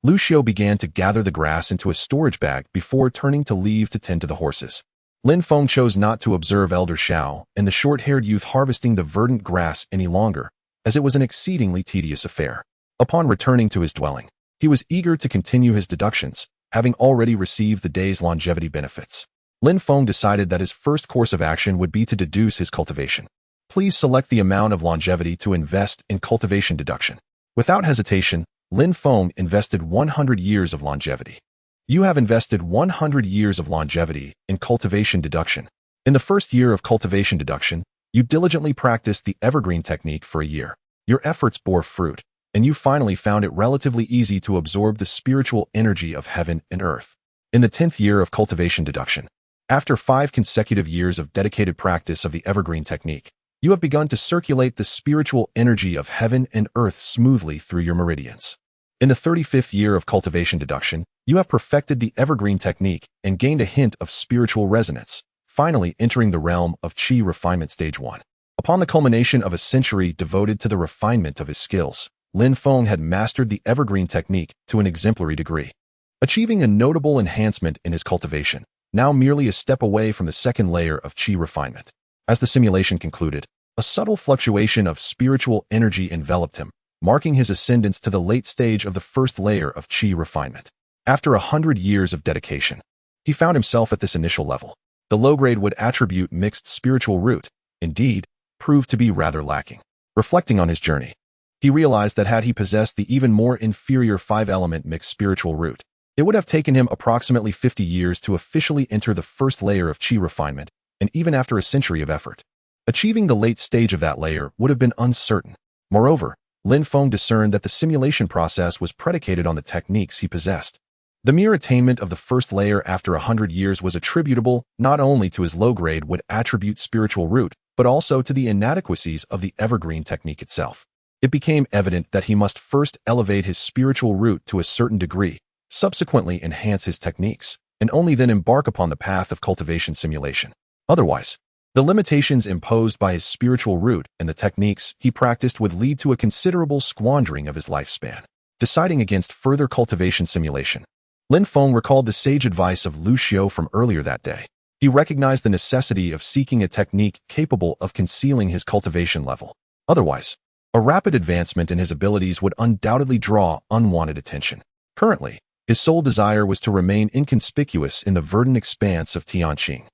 A: Lu Xiao began to gather the grass into a storage bag before turning to leave to tend to the horses. Lin Feng chose not to observe Elder Xiao and the short-haired youth harvesting the verdant grass any longer, as it was an exceedingly tedious affair. Upon returning to his dwelling, he was eager to continue his deductions, having already received the day's longevity benefits. Lin Feng decided that his first course of action would be to deduce his cultivation. Please select the amount of longevity to invest in cultivation deduction. Without hesitation, Lin Feng invested 100 years of longevity. You have invested 100 years of longevity in cultivation deduction. In the first year of cultivation deduction, you diligently practiced the evergreen technique for a year. Your efforts bore fruit, and you finally found it relatively easy to absorb the spiritual energy of heaven and earth. In the 10th year of cultivation deduction, after 5 consecutive years of dedicated practice of the evergreen technique, you have begun to circulate the spiritual energy of heaven and earth smoothly through your meridians. In the 35th year of cultivation deduction, you have perfected the evergreen technique and gained a hint of spiritual resonance, finally entering the realm of Qi refinement stage 1. Upon the culmination of a century devoted to the refinement of his skills, Lin Feng had mastered the evergreen technique to an exemplary degree, achieving a notable enhancement in his cultivation, now merely a step away from the second layer of Qi refinement. As the simulation concluded, a subtle fluctuation of spiritual energy enveloped him, marking his ascendance to the late stage of the first layer of Qi refinement. After 100 years of dedication, he found himself at this initial level. The low-grade would attribute mixed spiritual root, indeed, proved to be rather lacking. Reflecting on his journey, he realized that had he possessed the even more inferior 5-element mixed spiritual root, it would have taken him approximately 50 years to officially enter the first layer of Qi refinement, and even after a century of effort, achieving the late stage of that layer would have been uncertain. Moreover, Lin Feng discerned that the simulation process was predicated on the techniques he possessed. The mere attainment of the first layer after 100 years was attributable not only to his low-grade would attribute spiritual root, but also to the inadequacies of the evergreen technique itself. It became evident that he must first elevate his spiritual root to a certain degree, subsequently enhance his techniques, and only then embark upon the path of cultivation simulation. Otherwise, the limitations imposed by his spiritual root and the techniques he practiced would lead to a considerable squandering of his lifespan. Deciding against further cultivation simulation, Lin Feng recalled the sage advice of Lu Xiu from earlier that day. He recognized the necessity of seeking a technique capable of concealing his cultivation level. Otherwise, a rapid advancement in his abilities would undoubtedly draw unwanted attention. Currently, his sole desire was to remain inconspicuous in the verdant expanse of Tianqing,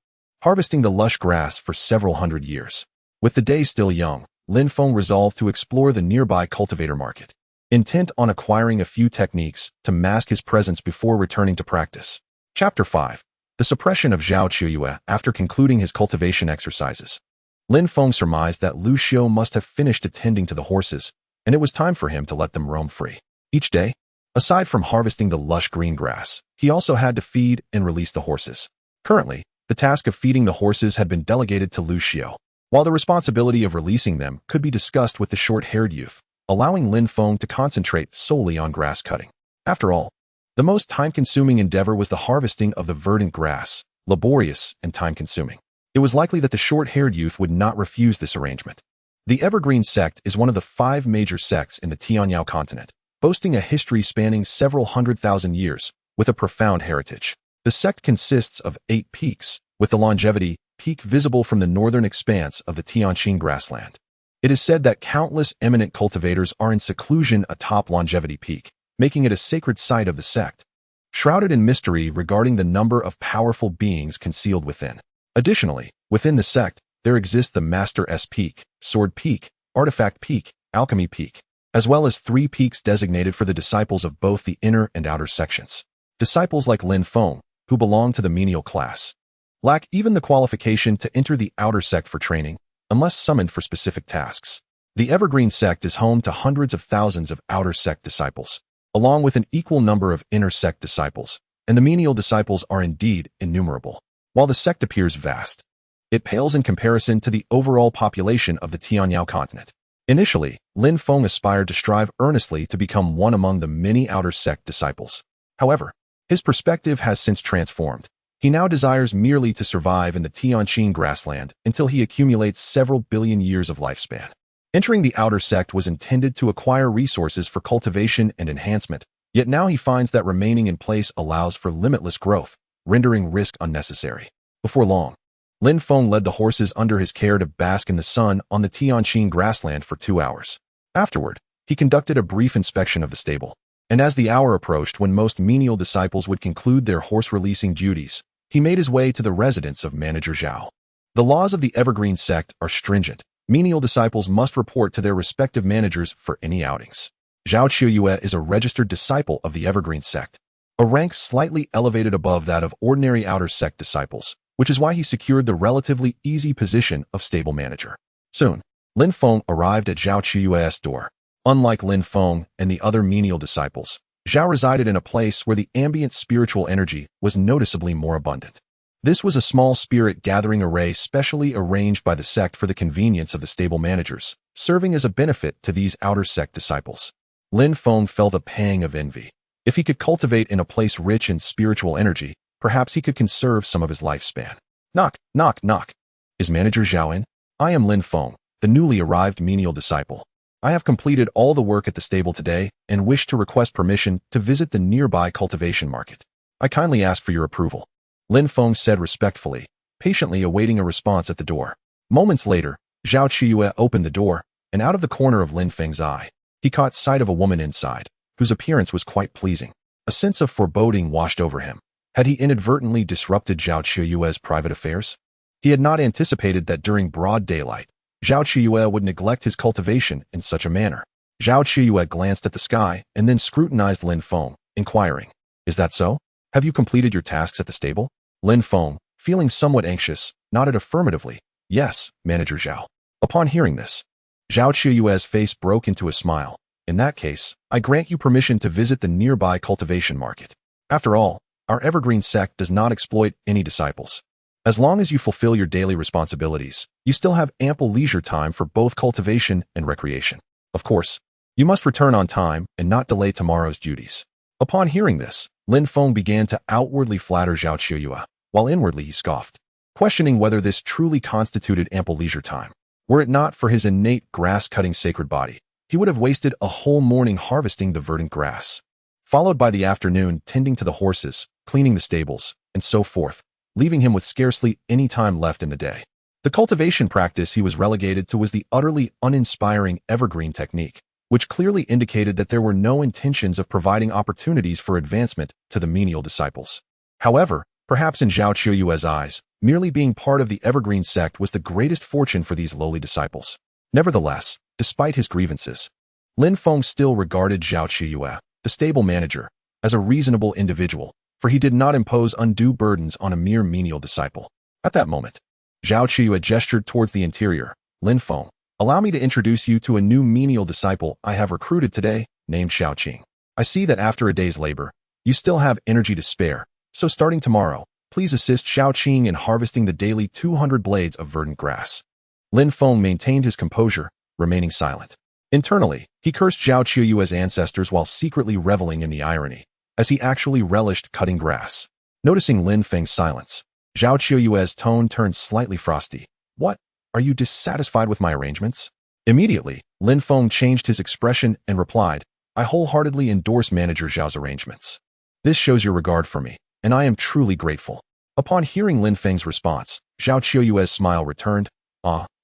A: harvesting the lush grass for several hundred years. With the day still young, Lin Feng resolved to explore the nearby cultivator market, intent on acquiring a few techniques to mask his presence before returning to practice. Chapter 5. The suppression of Zhao Qiuyue. After concluding his cultivation exercises, Lin Feng surmised that Lu Xiu must have finished attending to the horses, and it was time for him to let them roam free. Each day, aside from harvesting the lush green grass, he also had to feed and release the horses. Currently, the task of feeding the horses had been delegated to Lu Xiu, while the responsibility of releasing them could be discussed with the short-haired youth, allowing Lin Feng to concentrate solely on grass cutting. After all, the most time-consuming endeavor was the harvesting of the verdant grass, laborious and time-consuming. It was likely that the short-haired youth would not refuse this arrangement. The Evergreen Sect is one of the 5 major sects in the Tianyao continent, boasting a history spanning several 100,000 years, with a profound heritage. The sect consists of 8 peaks, with the longevity peak visible from the northern expanse of the Tianqing grassland. It is said that countless eminent cultivators are in seclusion atop Longevity Peak, making it a sacred site of the sect, shrouded in mystery regarding the number of powerful beings concealed within. Additionally, within the sect, there exists the Master S Peak, Sword Peak, Artifact Peak, Alchemy Peak, as well as 3 peaks designated for the disciples of both the inner and outer sections. Disciples like Lin Feng, who belong to the menial class, lack even the qualification to enter the outer sect for training, unless summoned for specific tasks. The Evergreen Sect is home to hundreds of thousands of outer sect disciples, along with an equal number of inner sect disciples, and the menial disciples are indeed innumerable. While the sect appears vast, it pales in comparison to the overall population of the Tianyao continent. Initially, Lin Feng aspired to strive earnestly to become one among the many outer sect disciples. However, his perspective has since transformed. He now desires merely to survive in the Tianqing grassland until he accumulates several billion years of lifespan. Entering the outer sect was intended to acquire resources for cultivation and enhancement, yet now he finds that remaining in place allows for limitless growth, rendering risk unnecessary. Before long, Lin Feng led the horses under his care to bask in the sun on the Tianqing grassland for 2 hours. Afterward, he conducted a brief inspection of the stable, and as the hour approached when most menial disciples would conclude their horse-releasing duties, he made his way to the residence of Manager Zhao. The laws of the Evergreen Sect are stringent. Menial disciples must report to their respective managers for any outings. Zhao Qiuyue is a registered disciple of the Evergreen Sect, a rank slightly elevated above that of ordinary outer sect disciples, which is why he secured the relatively easy position of stable manager. Soon, Lin Feng arrived at Zhao Qiuyue's door. Unlike Lin Feng and the other menial disciples, Zhao resided in a place where the ambient spiritual energy was noticeably more abundant. This was a small spirit gathering array specially arranged by the sect for the convenience of the stable managers, serving as a benefit to these outer sect disciples. Lin Feng felt a pang of envy. If he could cultivate in a place rich in spiritual energy, perhaps he could conserve some of his lifespan. Knock, knock, knock. Is Manager Zhao in? I am Lin Feng, the newly arrived menial disciple. I have completed all the work at the stable today and wish to request permission to visit the nearby cultivation market. I kindly ask for your approval. Lin Feng said respectfully, patiently awaiting a response at the door. Moments later, Zhao Qiuyue opened the door, and out of the corner of Lin Feng's eye, he caught sight of a woman inside, whose appearance was quite pleasing. A sense of foreboding washed over him. Had he inadvertently disrupted Zhao Qiuyue's private affairs? He had not anticipated that during broad daylight, Zhao Qiuyue would neglect his cultivation in such a manner. Zhao Qiuyue glanced at the sky and then scrutinized Lin Feng, inquiring, "Is that so? Have you completed your tasks at the stable?" Lin Feng, feeling somewhat anxious, nodded affirmatively. "Yes, Manager Zhao." Upon hearing this, Zhao Qiuyue's face broke into a smile. "In that case, I grant you permission to visit the nearby cultivation market." After all, our evergreen sect does not exploit any disciples. As long as you fulfill your daily responsibilities, you still have ample leisure time for both cultivation and recreation. Of course, you must return on time and not delay tomorrow's duties. Upon hearing this, Lin Feng began to outwardly flatter Zhao Qiuyue, while inwardly he scoffed, questioning whether this truly constituted ample leisure time. Were it not for his innate grass-cutting sacred body, he would have wasted a whole morning harvesting the verdant grass, followed by the afternoon tending to the horses, cleaning the stables, and so forth, leaving him with scarcely any time left in the day. The cultivation practice he was relegated to was the utterly uninspiring evergreen technique, which clearly indicated that there were no intentions of providing opportunities for advancement to the menial disciples. However, perhaps in Zhao Qiuyue's eyes, merely being part of the evergreen sect was the greatest fortune for these lowly disciples. Nevertheless, despite his grievances, Lin Feng still regarded Zhao Qiuyue, the stable manager, as a reasonable individual, for he did not impose undue burdens on a mere menial disciple. At that moment, Zhao Qiuyue gestured towards the interior. Lin Feng, allow me to introduce you to a new menial disciple I have recruited today, named Xiao Qing. I see that after a day's labor, you still have energy to spare, so starting tomorrow, please assist Xiao Qing in harvesting the daily 200 blades of verdant grass. Lin Feng maintained his composure, remaining silent. Internally, he cursed Zhao Qiuyue's ancestors while secretly reveling in the irony, as he actually relished cutting grass. Noticing Lin Feng's silence, Zhao Qiuyue's tone turned slightly frosty. What? Are you dissatisfied with my arrangements? Immediately, Lin Feng changed his expression and replied, I wholeheartedly endorse Manager Zhao's arrangements. This shows your regard for me, and I am truly grateful. Upon hearing Lin Feng's response, Zhao Qiuyue's smile returned.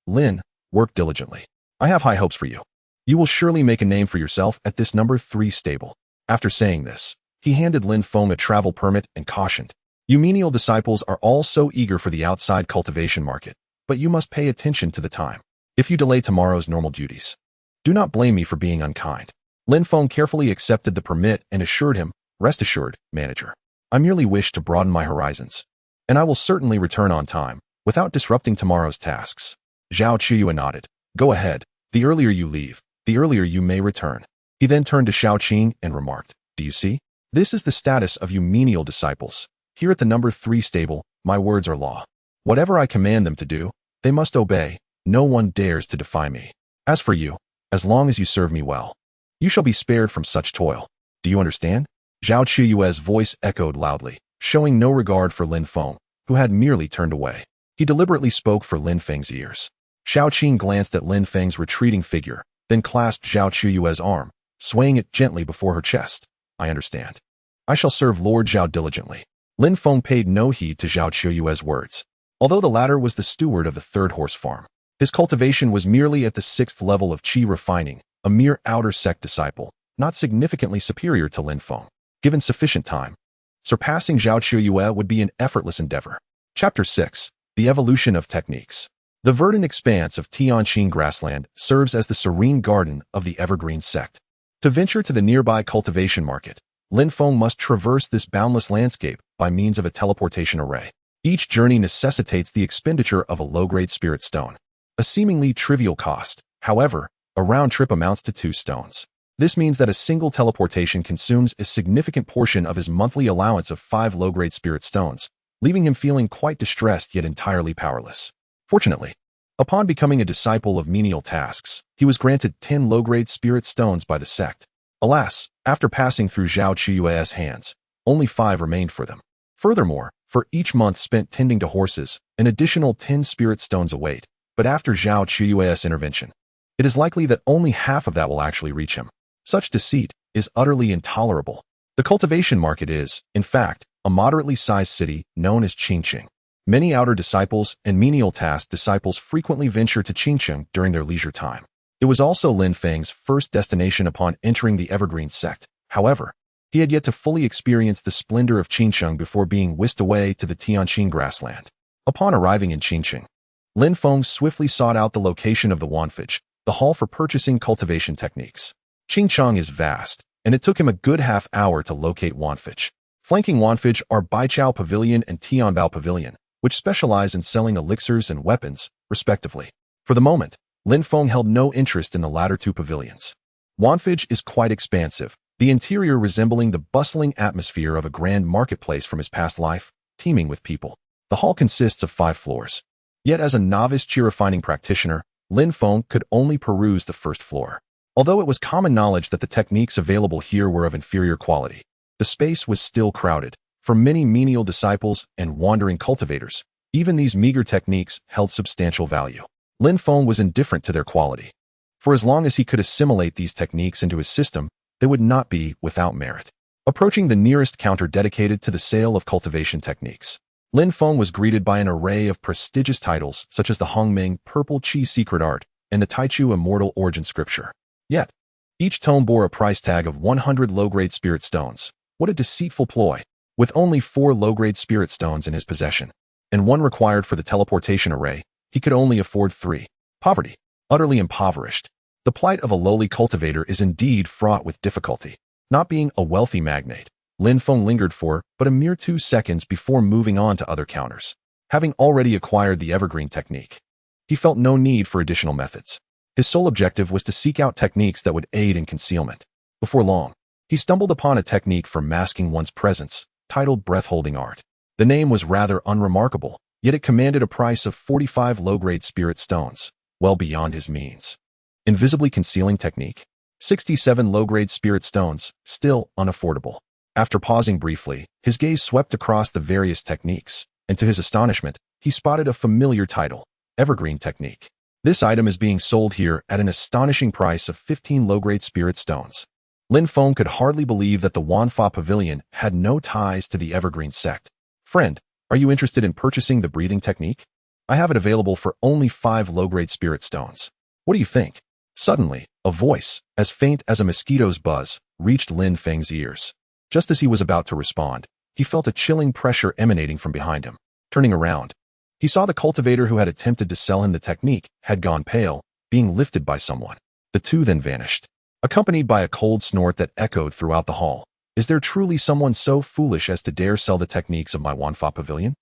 A: Lin, work diligently. I have high hopes for you. You will surely make a name for yourself at this number 3 stable. After saying this, he handed Lin Feng a travel permit and cautioned, you menial disciples are all so eager for the outside cultivation market, but you must pay attention to the time. If you delay tomorrow's normal duties, do not blame me for being unkind. Lin Feng carefully accepted the permit and assured him, rest assured, manager. I merely wish to broaden my horizons, and I will certainly return on time, without disrupting tomorrow's tasks. Zhao Qiuyue nodded. Go ahead. The earlier you leave, the earlier you may return. He then turned to Xiao Qing and remarked, do you see? This is the status of you menial disciples. Here at the number 3 stable, my words are law. Whatever I command them to do, they must obey. No one dares to defy me. As for you, as long as you serve me well, you shall be spared from such toil. Do you understand? Zhao Qiuyue's voice echoed loudly, showing no regard for Lin Feng, who had merely turned away. He deliberately spoke for Lin Feng's ears. Xiao Qing glanced at Lin Feng's retreating figure, then clasped Zhao Qiuyue's arm, swaying it gently before her chest. I understand. I shall serve Lord Zhao diligently. Lin Feng paid no heed to Zhao Qiuyue's words. Although the latter was the steward of the 3rd horse farm, his cultivation was merely at the 6th level of qi refining, a mere outer sect disciple, not significantly superior to Lin Feng. Given sufficient time, surpassing Zhao Qiuyue would be an effortless endeavor. Chapter 6. The Evolution of Techniques. The verdant expanse of Tianqing grassland serves as the serene garden of the evergreen sect. To venture to the nearby cultivation market, Lin Feng must traverse this boundless landscape by means of a teleportation array. Each journey necessitates the expenditure of a low-grade spirit stone. A seemingly trivial cost, however, a round trip amounts to 2 stones. This means that a single teleportation consumes a significant portion of his monthly allowance of 5 low-grade spirit stones, leaving him feeling quite distressed yet entirely powerless. Fortunately, upon becoming a disciple of menial tasks, he was granted 10 low-grade spirit stones by the sect. Alas, after passing through Zhao Qiuyue's hands, only 5 remained for them. Furthermore, for each month spent tending to horses, an additional 10 spirit stones await, but after Zhao Qiuyue's intervention, it is likely that only half of that will actually reach him. Such deceit is utterly intolerable. The cultivation market is, in fact, a moderately sized city known as Qingqing. Many outer disciples and menial task disciples frequently venture to Qingqing during their leisure time. It was also Lin Feng's first destination upon entering the evergreen sect. However, he had yet to fully experience the splendor of Qingqing before being whisked away to the Tianqing grassland. Upon arriving in Qingqing, Lin Feng swiftly sought out the location of the Wanfage, the hall for purchasing cultivation techniques. Qingqing is vast, and it took him a good half-hour to locate Wanfage. Flanking Wanfage are Baichao Pavilion and Tianbao Pavilion, which specialize in selling elixirs and weapons, respectively. For the moment, Lin Feng held no interest in the latter 2 pavilions. Wanfage is quite expansive, the interior resembling the bustling atmosphere of a grand marketplace from his past life, teeming with people. The hall consists of 5 floors. Yet as a novice chi refining practitioner, Lin Feng could only peruse the first floor. Although it was common knowledge that the techniques available here were of inferior quality, the space was still crowded. For many menial disciples and wandering cultivators, even these meager techniques held substantial value. Lin Feng was indifferent to their quality. For as long as he could assimilate these techniques into his system, they would not be without merit. Approaching the nearest counter dedicated to the sale of cultivation techniques, Lin Feng was greeted by an array of prestigious titles such as the Hongming Purple Qi Secret Art and the Taichu Immortal Origin Scripture. Yet, each tome bore a price tag of 100 low-grade spirit stones. What a deceitful ploy! With only 4 low-grade spirit stones in his possession, and 1 required for the teleportation array, he could only afford 3. Poverty. Utterly impoverished. The plight of a lowly cultivator is indeed fraught with difficulty. Not being a wealthy magnate, Lin Feng lingered for but a mere 2 seconds before moving on to other counters. Having already acquired the evergreen technique, he felt no need for additional methods. His sole objective was to seek out techniques that would aid in concealment. Before long, he stumbled upon a technique for masking one's presence, titled breath-holding art. The name was rather unremarkable, yet it commanded a price of 45 low-grade spirit stones, well beyond his means. Invisibly concealing technique? 67 low-grade spirit stones, still unaffordable. After pausing briefly, his gaze swept across the various techniques, and to his astonishment, he spotted a familiar title, Evergreen Technique. This item is being sold here at an astonishing price of 15 low-grade spirit stones. Lin Feng could hardly believe that the Wanfa Pavilion had no ties to the Evergreen sect. Friend, are you interested in purchasing the breathing technique? I have it available for only 5 low-grade spirit stones. What do you think? Suddenly, a voice, as faint as a mosquito's buzz, reached Lin Feng's ears. Just as he was about to respond, he felt a chilling pressure emanating from behind him. Turning around, he saw the cultivator who had attempted to sell him the technique had gone pale, being lifted by someone. The two then vanished, accompanied by a cold snort that echoed throughout the hall. Is there truly someone so foolish as to dare sell the techniques of my Wanfa Pavilion?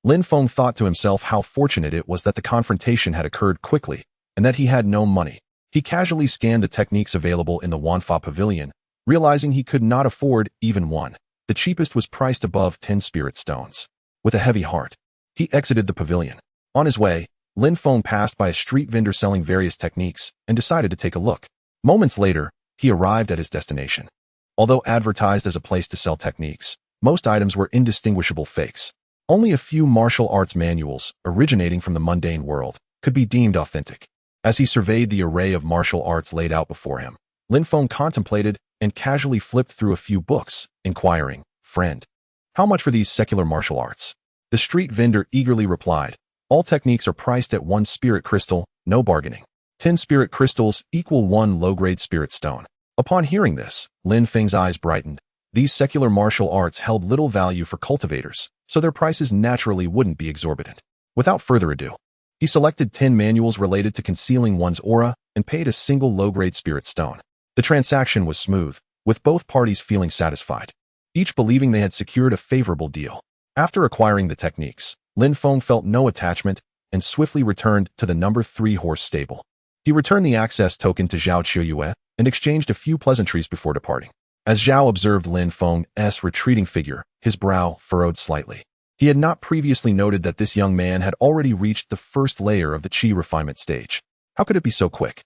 A: Lin Feng thought to himself how fortunate it was that the confrontation had occurred quickly, and that he had no money. He casually scanned the techniques available in the Wanfa Pavilion, realizing he could not afford even one. The cheapest was priced above 10 spirit stones. With a heavy heart, he exited the pavilion. On his way, Lin Feng passed by a street vendor selling various techniques and decided to take a look. Moments later, he arrived at his destination. Although advertised as a place to sell techniques, most items were indistinguishable fakes. Only a few martial arts manuals, originating from the mundane world, could be deemed authentic. As he surveyed the array of martial arts laid out before him, Lin Feng contemplated and casually flipped through a few books, inquiring, "Friend, how much for these secular martial arts?" The street vendor eagerly replied, "All techniques are priced at 1 spirit crystal, no bargaining. 10 spirit crystals equal 1 low-grade spirit stone." Upon hearing this, Lin Feng's eyes brightened. These secular martial arts held little value for cultivators, so their prices naturally wouldn't be exorbitant. Without further ado, he selected 10 manuals related to concealing one's aura and paid a single low-grade spirit stone. The transaction was smooth, with both parties feeling satisfied, each believing they had secured a favorable deal. After acquiring the techniques, Lin Feng felt no attachment and swiftly returned to the number 3 horse stable. He returned the access token to Zhao Qiuyue and exchanged a few pleasantries before departing. As Zhao observed Lin Feng's retreating figure, his brow furrowed slightly. He had not previously noted that this young man had already reached the first layer of the Qi refinement stage. How could it be so quick?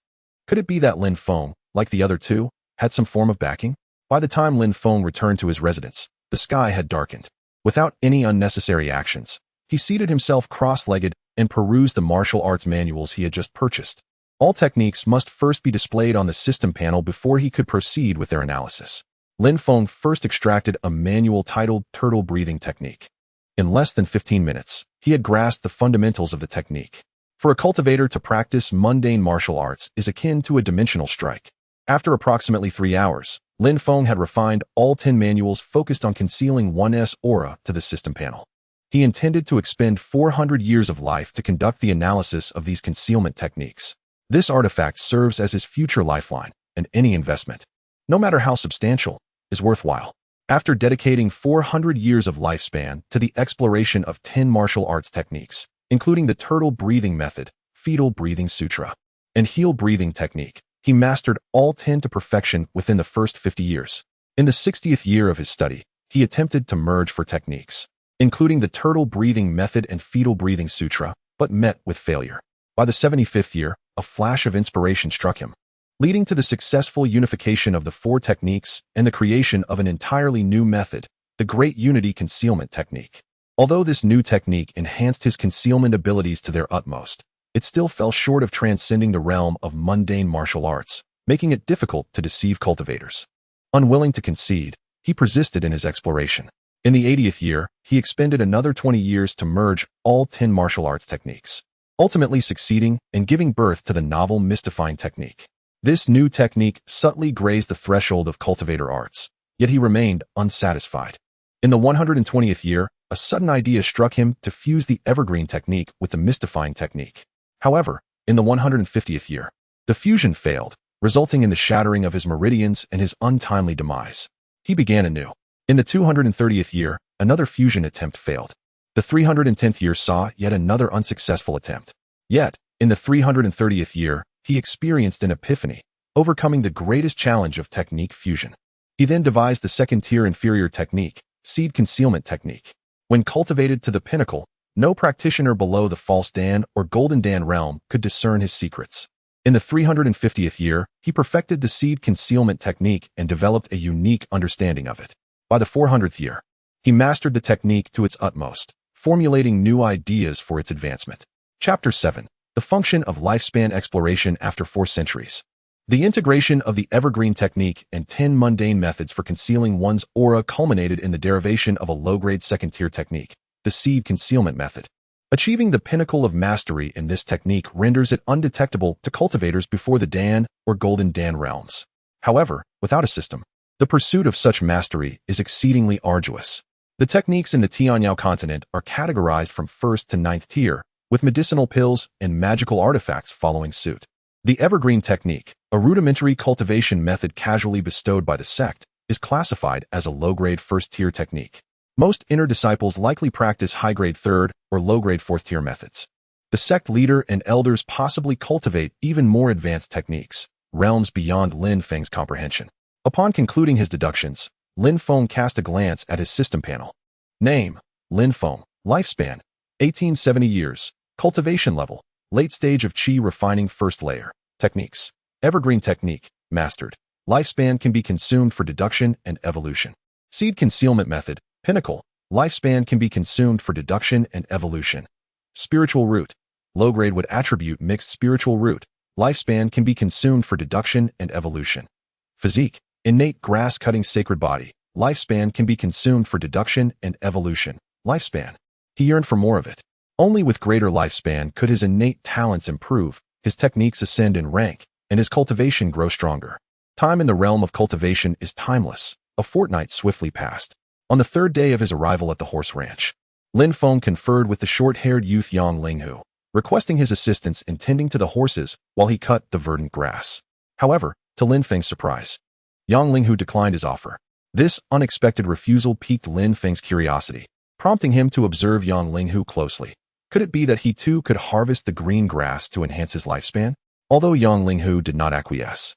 A: Could it be that Lin Feng, like the other two, had some form of backing? By the time Lin Feng returned to his residence, the sky had darkened. Without any unnecessary actions, he seated himself cross-legged and perused the martial arts manuals he had just purchased. All techniques must first be displayed on the system panel before he could proceed with their analysis. Lin Feng first extracted a manual titled Turtle Breathing Technique. In less than 15 minutes, he had grasped the fundamentals of the technique. For a cultivator to practice mundane martial arts is akin to a dimensional strike. After approximately 3 hours, Lin Feng had refined all 10 manuals focused on concealing one's aura to the system panel. He intended to expend 400 years of life to conduct the analysis of these concealment techniques. This artifact serves as his future lifeline, and any investment, no matter how substantial, is worthwhile. After dedicating 400 years of lifespan to the exploration of 10 martial arts techniques, including the turtle breathing method, fetal breathing sutra, and heel breathing technique, he mastered all 10 to perfection within the first 50 years. In the 60th year of his study, he attempted to merge for techniques, including the turtle breathing method and fetal breathing sutra, but met with failure. By the 75th year, a flash of inspiration struck him, leading to the successful unification of the four techniques and the creation of an entirely new method, the Great Unity Concealment Technique. Although this new technique enhanced his concealment abilities to their utmost, it still fell short of transcending the realm of mundane martial arts, making it difficult to deceive cultivators. Unwilling to concede, he persisted in his exploration. In the 80th year, he expended another 20 years to merge all 10 martial arts techniques, ultimately succeeding and giving birth to the novel mystifying technique. This new technique subtly grazed the threshold of cultivator arts, yet he remained unsatisfied. In the 120th year, a sudden idea struck him to fuse the evergreen technique with the mystifying technique. However, in the 150th year, the fusion failed, resulting in the shattering of his meridians and his untimely demise. He began anew. In the 230th year, another fusion attempt failed. The 310th year saw yet another unsuccessful attempt. Yet, in the 330th year, he experienced an epiphany, overcoming the greatest challenge of technique fusion. He then devised the second-tier inferior technique, seed concealment technique. When cultivated to the pinnacle, no practitioner below the false Dan or golden Dan realm could discern his secrets. In the 350th year, he perfected the seed concealment technique and developed a unique understanding of it. By the 400th year, he mastered the technique to its utmost, formulating new ideas for its advancement. Chapter 7. The Function of Lifespan Exploration After 4 Centuries. The integration of the evergreen technique and 10 mundane methods for concealing one's aura culminated in the derivation of a low-grade second-tier technique, the seed concealment method. Achieving the pinnacle of mastery in this technique renders it undetectable to cultivators before the Dan or Golden Dan realms. However, without a system, the pursuit of such mastery is exceedingly arduous. The techniques in the Tianyao continent are categorized from 1st to 9th tier, with medicinal pills and magical artifacts following suit. The evergreen technique, a rudimentary cultivation method casually bestowed by the sect, is classified as a low-grade 1st-tier technique. Most inner disciples likely practice high-grade 3rd or low-grade 4th-tier methods. The sect leader and elders possibly cultivate even more advanced techniques, realms beyond Lin Feng's comprehension. Upon concluding his deductions, Lin Feng cast a glance at his system panel. Name: Lin Feng. Lifespan: 1870 years. Cultivation level: late stage of Qi refining 1st layer. Techniques: evergreen technique, mastered. Lifespan can be consumed for deduction and evolution. Seed concealment method, pinnacle. Lifespan can be consumed for deduction and evolution. Spiritual root. Low-grade would attribute mixed spiritual root. Lifespan can be consumed for deduction and evolution. Physique. Innate grass-cutting sacred body. Lifespan can be consumed for deduction and evolution. Lifespan. He yearned for more of it. Only with greater lifespan could his innate talents improve, his techniques ascend in rank, and his cultivation grow stronger. Time in the realm of cultivation is timeless. A fortnight swiftly passed. On the 3rd day of his arrival at the horse ranch, Lin Feng conferred with the short-haired youth Yang Linghu, requesting his assistance in tending to the horses while he cut the verdant grass. However, to Lin Feng's surprise, Yang Linghu declined his offer. This unexpected refusal piqued Lin Feng's curiosity, prompting him to observe Yang Linghu closely. Could it be that he too could harvest the green grass to enhance his lifespan? Although Yang Linghu did not acquiesce,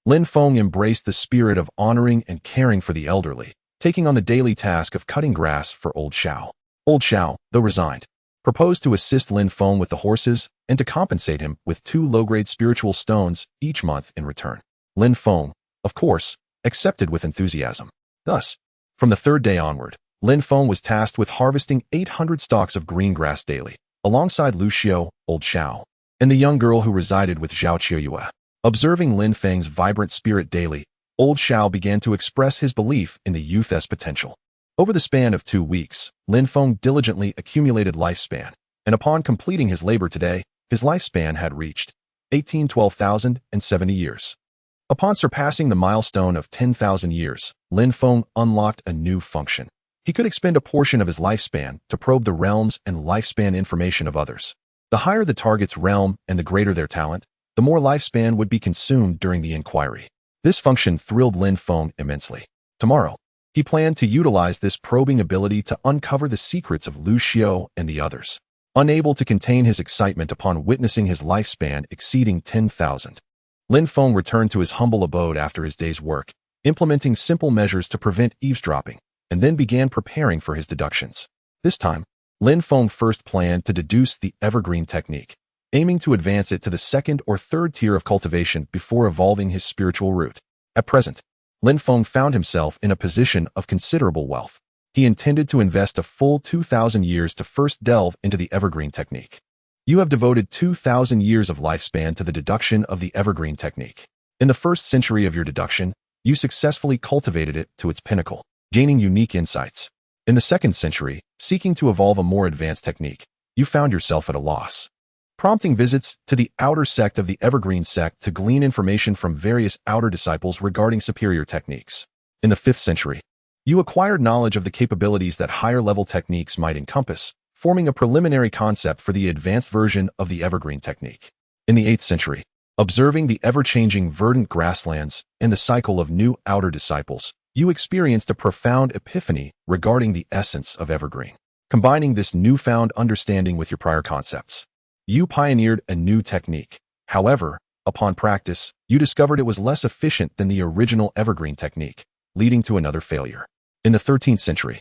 A: Lin Feng embraced the spirit of honoring and caring for the elderly, taking on the daily task of cutting grass for Old Xiao. Old Xiao, though resigned, proposed to assist Lin Feng with the horses and to compensate him with 2 low-grade spiritual stones each month in return. Lin Feng, of course, accepted with enthusiasm. Thus, from the 3rd day onward, Lin Feng was tasked with harvesting 800 stalks of green grass daily, alongside Lu Xiao, Old Xiao, and the young girl who resided with Zhao Qiuyue. Observing Lin Feng's vibrant spirit daily, Old Xiao began to express his belief in the youth's potential. Over the span of 2 weeks, Lin Feng diligently accumulated lifespan, and upon completing his labor today, his lifespan had reached 12,070 years. Upon surpassing the milestone of 10,000 years, Lin Feng unlocked a new function. He could expend a portion of his lifespan to probe the realms and lifespan information of others. The higher the target's realm and the greater their talent, the more lifespan would be consumed during the inquiry. This function thrilled Lin Feng immensely. Tomorrow, he planned to utilize this probing ability to uncover the secrets of Lu Xiao and the others. Unable to contain his excitement upon witnessing his lifespan exceeding 10,000, Lin Feng returned to his humble abode after his day's work, implementing simple measures to prevent eavesdropping, and then began preparing for his deductions. This time, Lin Feng first planned to deduce the evergreen technique, aiming to advance it to the second or third tier of cultivation before evolving his spiritual root. At present, Lin Feng found himself in a position of considerable wealth. He intended to invest a full 2,000 years to first delve into the evergreen technique. You have devoted 2,000 years of lifespan to the deduction of the evergreen technique. In the first century of your deduction, you successfully cultivated it to its pinnacle, gaining unique insights. In the second century, seeking to evolve a more advanced technique, you found yourself at a loss, prompting visits to the outer sect of the evergreen sect to glean information from various outer disciples regarding superior techniques. In the 5th century, you acquired knowledge of the capabilities that higher-level techniques might encompass, forming a preliminary concept for the advanced version of the evergreen technique. In the 8th century, observing the ever-changing verdant grasslands and the cycle of new outer disciples, you experienced a profound epiphany regarding the essence of evergreen. Combining this newfound understanding with your prior concepts, you pioneered a new technique. However, upon practice, you discovered it was less efficient than the original evergreen technique, leading to another failure. In the 13th century,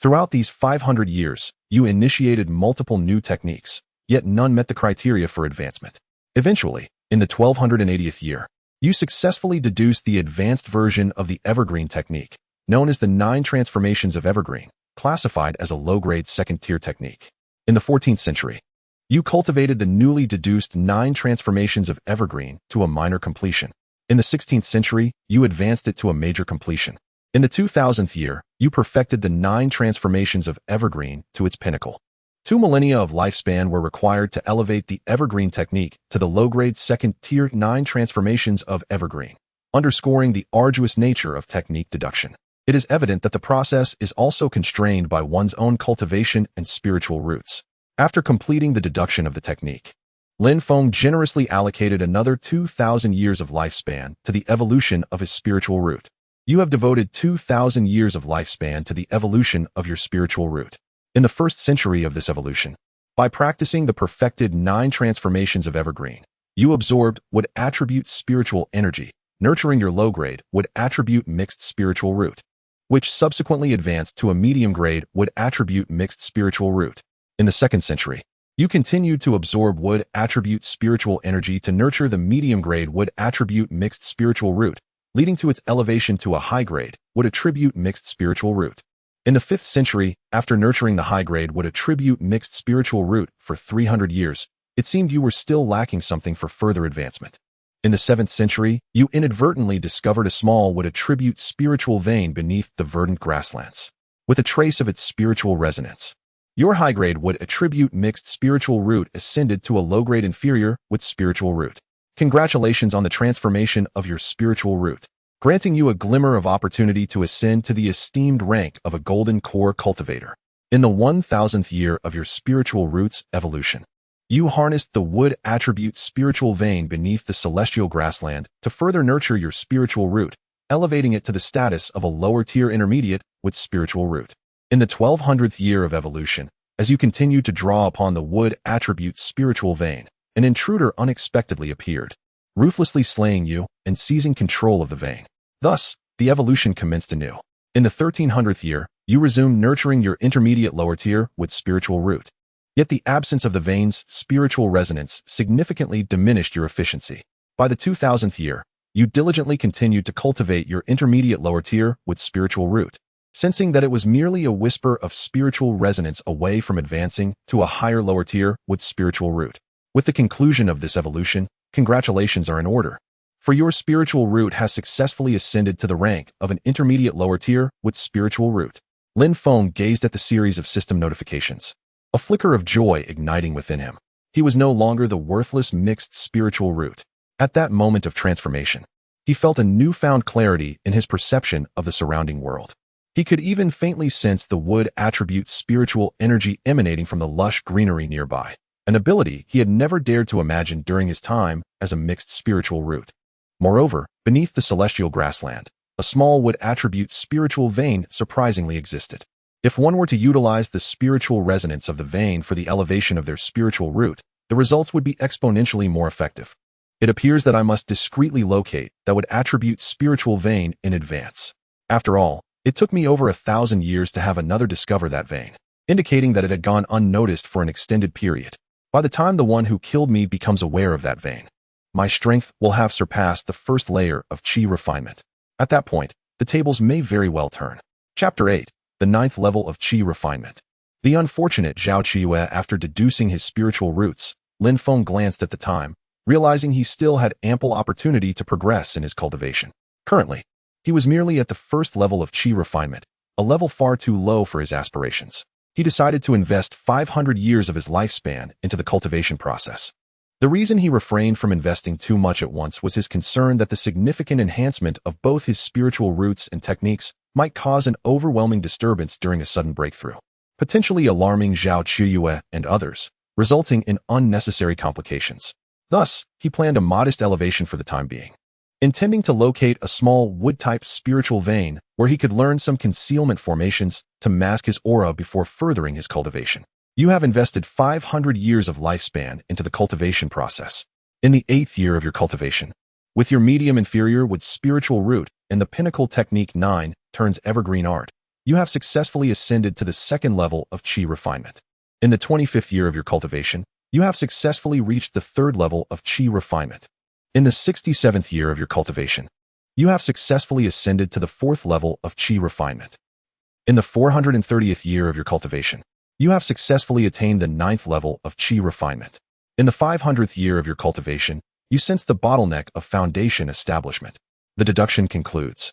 A: throughout these 500 years, you initiated multiple new techniques, yet none met the criteria for advancement. Eventually, in the 1280th year, you successfully deduced the advanced version of the evergreen technique, known as the 9 transformations of evergreen, classified as a low-grade second-tier technique. In the 14th century, you cultivated the newly deduced 9 transformations of evergreen to a minor completion. In the 16th century, you advanced it to a major completion. In the 2000th year, you perfected the 9 transformations of evergreen to its pinnacle. 2 millennia of lifespan were required to elevate the evergreen technique to the low-grade second-tier 9 transformations of evergreen, underscoring the arduous nature of technique deduction. It is evident that the process is also constrained by one's own cultivation and spiritual roots. After completing the deduction of the technique, Lin Feng generously allocated another 2,000 years of lifespan to the evolution of his spiritual root. You have devoted 2,000 years of lifespan to the evolution of your spiritual root. In the 1st century of this evolution, by practicing the perfected 9 transformations of evergreen, you absorbed would attribute spiritual energy, nurturing your low-grade would attribute mixed spiritual root, which subsequently advanced to a medium-grade would attribute mixed spiritual root. In the 2nd century, you continued to absorb would attribute spiritual energy to nurture the medium-grade would attribute mixed spiritual root, leading to its elevation to a high-grade would attribute mixed spiritual root. In the 5th century, after nurturing the high-grade would attribute mixed spiritual root for 300 years, it seemed you were still lacking something for further advancement. In the 7th century, you inadvertently discovered a small would attribute spiritual vein beneath the verdant grasslands, with a trace of its spiritual resonance. Your high-grade would attribute mixed spiritual root ascended to a low-grade inferior with spiritual root. Congratulations on the transformation of your spiritual root, granting you a glimmer of opportunity to ascend to the esteemed rank of a golden core cultivator. In the 1,000th year of your spiritual root's evolution, you harnessed the wood attribute spiritual vein beneath the celestial grassland to further nurture your spiritual root, elevating it to the status of a lower-tier intermediate with spiritual root. In the 1200th year of evolution, as you continued to draw upon the wood attribute spiritual vein, an intruder unexpectedly appeared, ruthlessly slaying you and seizing control of the vein. Thus, the evolution commenced anew. In the 1300th year, you resumed nurturing your intermediate lower tier with spiritual root. Yet the absence of the vein's spiritual resonance significantly diminished your efficiency. By the 2000th year, you diligently continued to cultivate your intermediate lower tier with spiritual root, sensing that it was merely a whisper of spiritual resonance away from advancing to a higher lower tier with spiritual root. With the conclusion of this evolution, congratulations are in order, for your spiritual root has successfully ascended to the rank of an intermediate lower tier with spiritual root. Lin Feng gazed at the series of system notifications, a flicker of joy igniting within him. He was no longer the worthless mixed spiritual root. At that moment of transformation, he felt a newfound clarity in his perception of the surrounding world. He could even faintly sense the wood attribute spiritual energy emanating from the lush greenery nearby, an ability he had never dared to imagine during his time as a mixed spiritual root. Moreover, beneath the celestial grassland, a small wood attribute spiritual vein surprisingly existed. If one were to utilize the spiritual resonance of the vein for the elevation of their spiritual root, the results would be exponentially more effective. It appears that I must discreetly locate that would attribute spiritual vein in advance. After all, it took me over 1,000 years to have another discover that vein, indicating that it had gone unnoticed for an extended period. By the time the one who killed me becomes aware of that vein, my strength will have surpassed the first layer of qi refinement. At that point, the tables may very well turn. Chapter 8. The 9th level of qi refinement. The unfortunate Zhao Qiyu, after deducing his spiritual roots, Lin Feng glanced at the time, realizing he still had ample opportunity to progress in his cultivation. Currently, he was merely at the first level of qi refinement, a level far too low for his aspirations. He decided to invest 500 years of his lifespan into the cultivation process. The reason he refrained from investing too much at once was his concern that the significant enhancement of both his spiritual roots and techniques might cause an overwhelming disturbance during a sudden breakthrough, potentially alarming Zhao Qiyu and others, resulting in unnecessary complications. Thus, he planned a modest elevation for the time being, intending to locate a small wood-type spiritual vein where he could learn some concealment formations to mask his aura before furthering his cultivation. You have invested 500 years of lifespan into the cultivation process. In the 8th year of your cultivation, with your medium inferior wood spiritual root and the pinnacle technique 9 turns evergreen art, you have successfully ascended to the 2nd level of qi refinement. In the 25th year of your cultivation, you have successfully reached the 3rd level of qi refinement. In the 67th year of your cultivation, you have successfully ascended to the 4th level of qi refinement. In the 430th year of your cultivation, you have successfully attained the 9th level of qi refinement. In the 500th year of your cultivation, you sense the bottleneck of foundation establishment. The deduction concludes.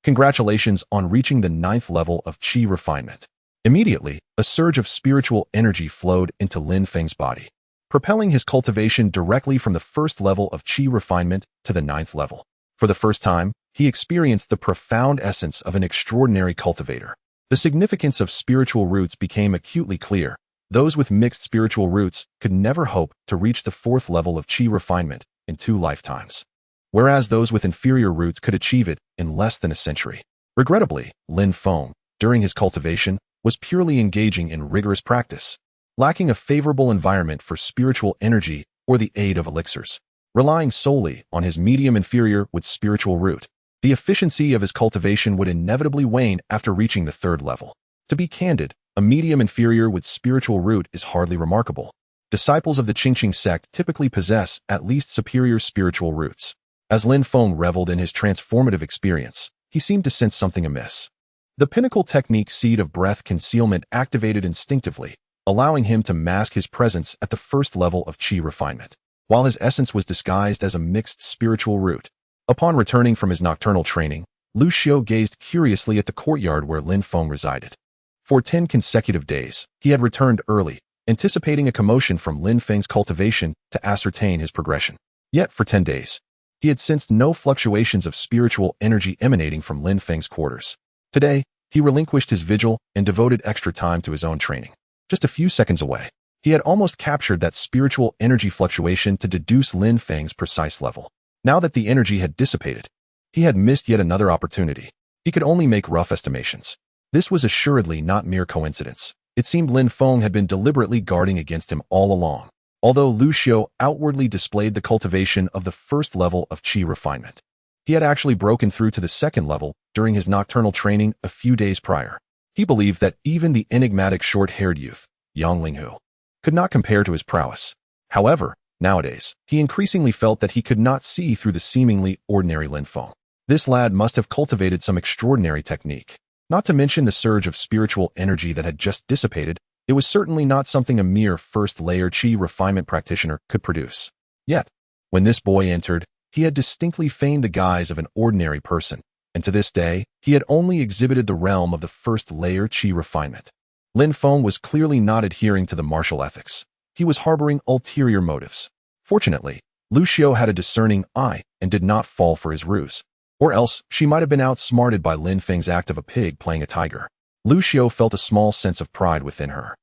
A: Congratulations on reaching the 9th level of qi refinement. Immediately, a surge of spiritual energy flowed into Lin Feng's body, propelling his cultivation directly from the 1st level of qi refinement to the 9th level. For the first time, he experienced the profound essence of an extraordinary cultivator. The significance of spiritual roots became acutely clear. Those with mixed spiritual roots could never hope to reach the 4th level of qi refinement in 2 lifetimes, whereas those with inferior roots could achieve it in less than a century. Regrettably, Lin Feng, during his cultivation, was purely engaging in rigorous practice, lacking a favorable environment for spiritual energy or the aid of elixirs. Relying solely on his medium inferior with spiritual root, the efficiency of his cultivation would inevitably wane after reaching the 3rd level. To be candid, a medium inferior with spiritual root is hardly remarkable. Disciples of the Qingqing sect typically possess at least superior spiritual roots. As Lin Feng reveled in his transformative experience, he seemed to sense something amiss. The pinnacle technique seed of breath concealment activated instinctively, allowing him to mask his presence at the 1st level of qi refinement, while his essence was disguised as a mixed spiritual root. Upon returning from his nocturnal training, Lu Xiu gazed curiously at the courtyard where Lin Feng resided. For 10 consecutive days, he had returned early, anticipating a commotion from Lin Feng's cultivation to ascertain his progression. Yet for 10 days, he had sensed no fluctuations of spiritual energy emanating from Lin Feng's quarters. Today, he relinquished his vigil and devoted extra time to his own training. Just a few seconds away, he had almost captured that spiritual energy fluctuation to deduce Lin Feng's precise level. Now that the energy had dissipated, he had missed yet another opportunity. He could only make rough estimations. This was assuredly not mere coincidence. It seemed Lin Feng had been deliberately guarding against him all along. Although Lu Xiu outwardly displayed the cultivation of the 1st level of qi refinement, he had actually broken through to the 2nd level during his nocturnal training a few days prior. He believed that even the enigmatic short-haired youth, Yang Linghu, could not compare to his prowess. However, nowadays, he increasingly felt that he could not see through the seemingly ordinary Lin Feng. This lad must have cultivated some extraordinary technique. Not to mention the surge of spiritual energy that had just dissipated, it was certainly not something a mere 1st-layer qi refinement practitioner could produce. Yet, when this boy entered, he had distinctly feigned the guise of an ordinary person, and to this day, he had only exhibited the realm of the 1st-layer qi refinement. Lin Feng was clearly not adhering to the martial ethics. He was harboring ulterior motives. Fortunately, Lu Xiu had a discerning eye and did not fall for his ruse. Or else, she might have been outsmarted by Lin Feng's act of a pig playing a tiger. Lu Xiu felt a small sense of pride within her.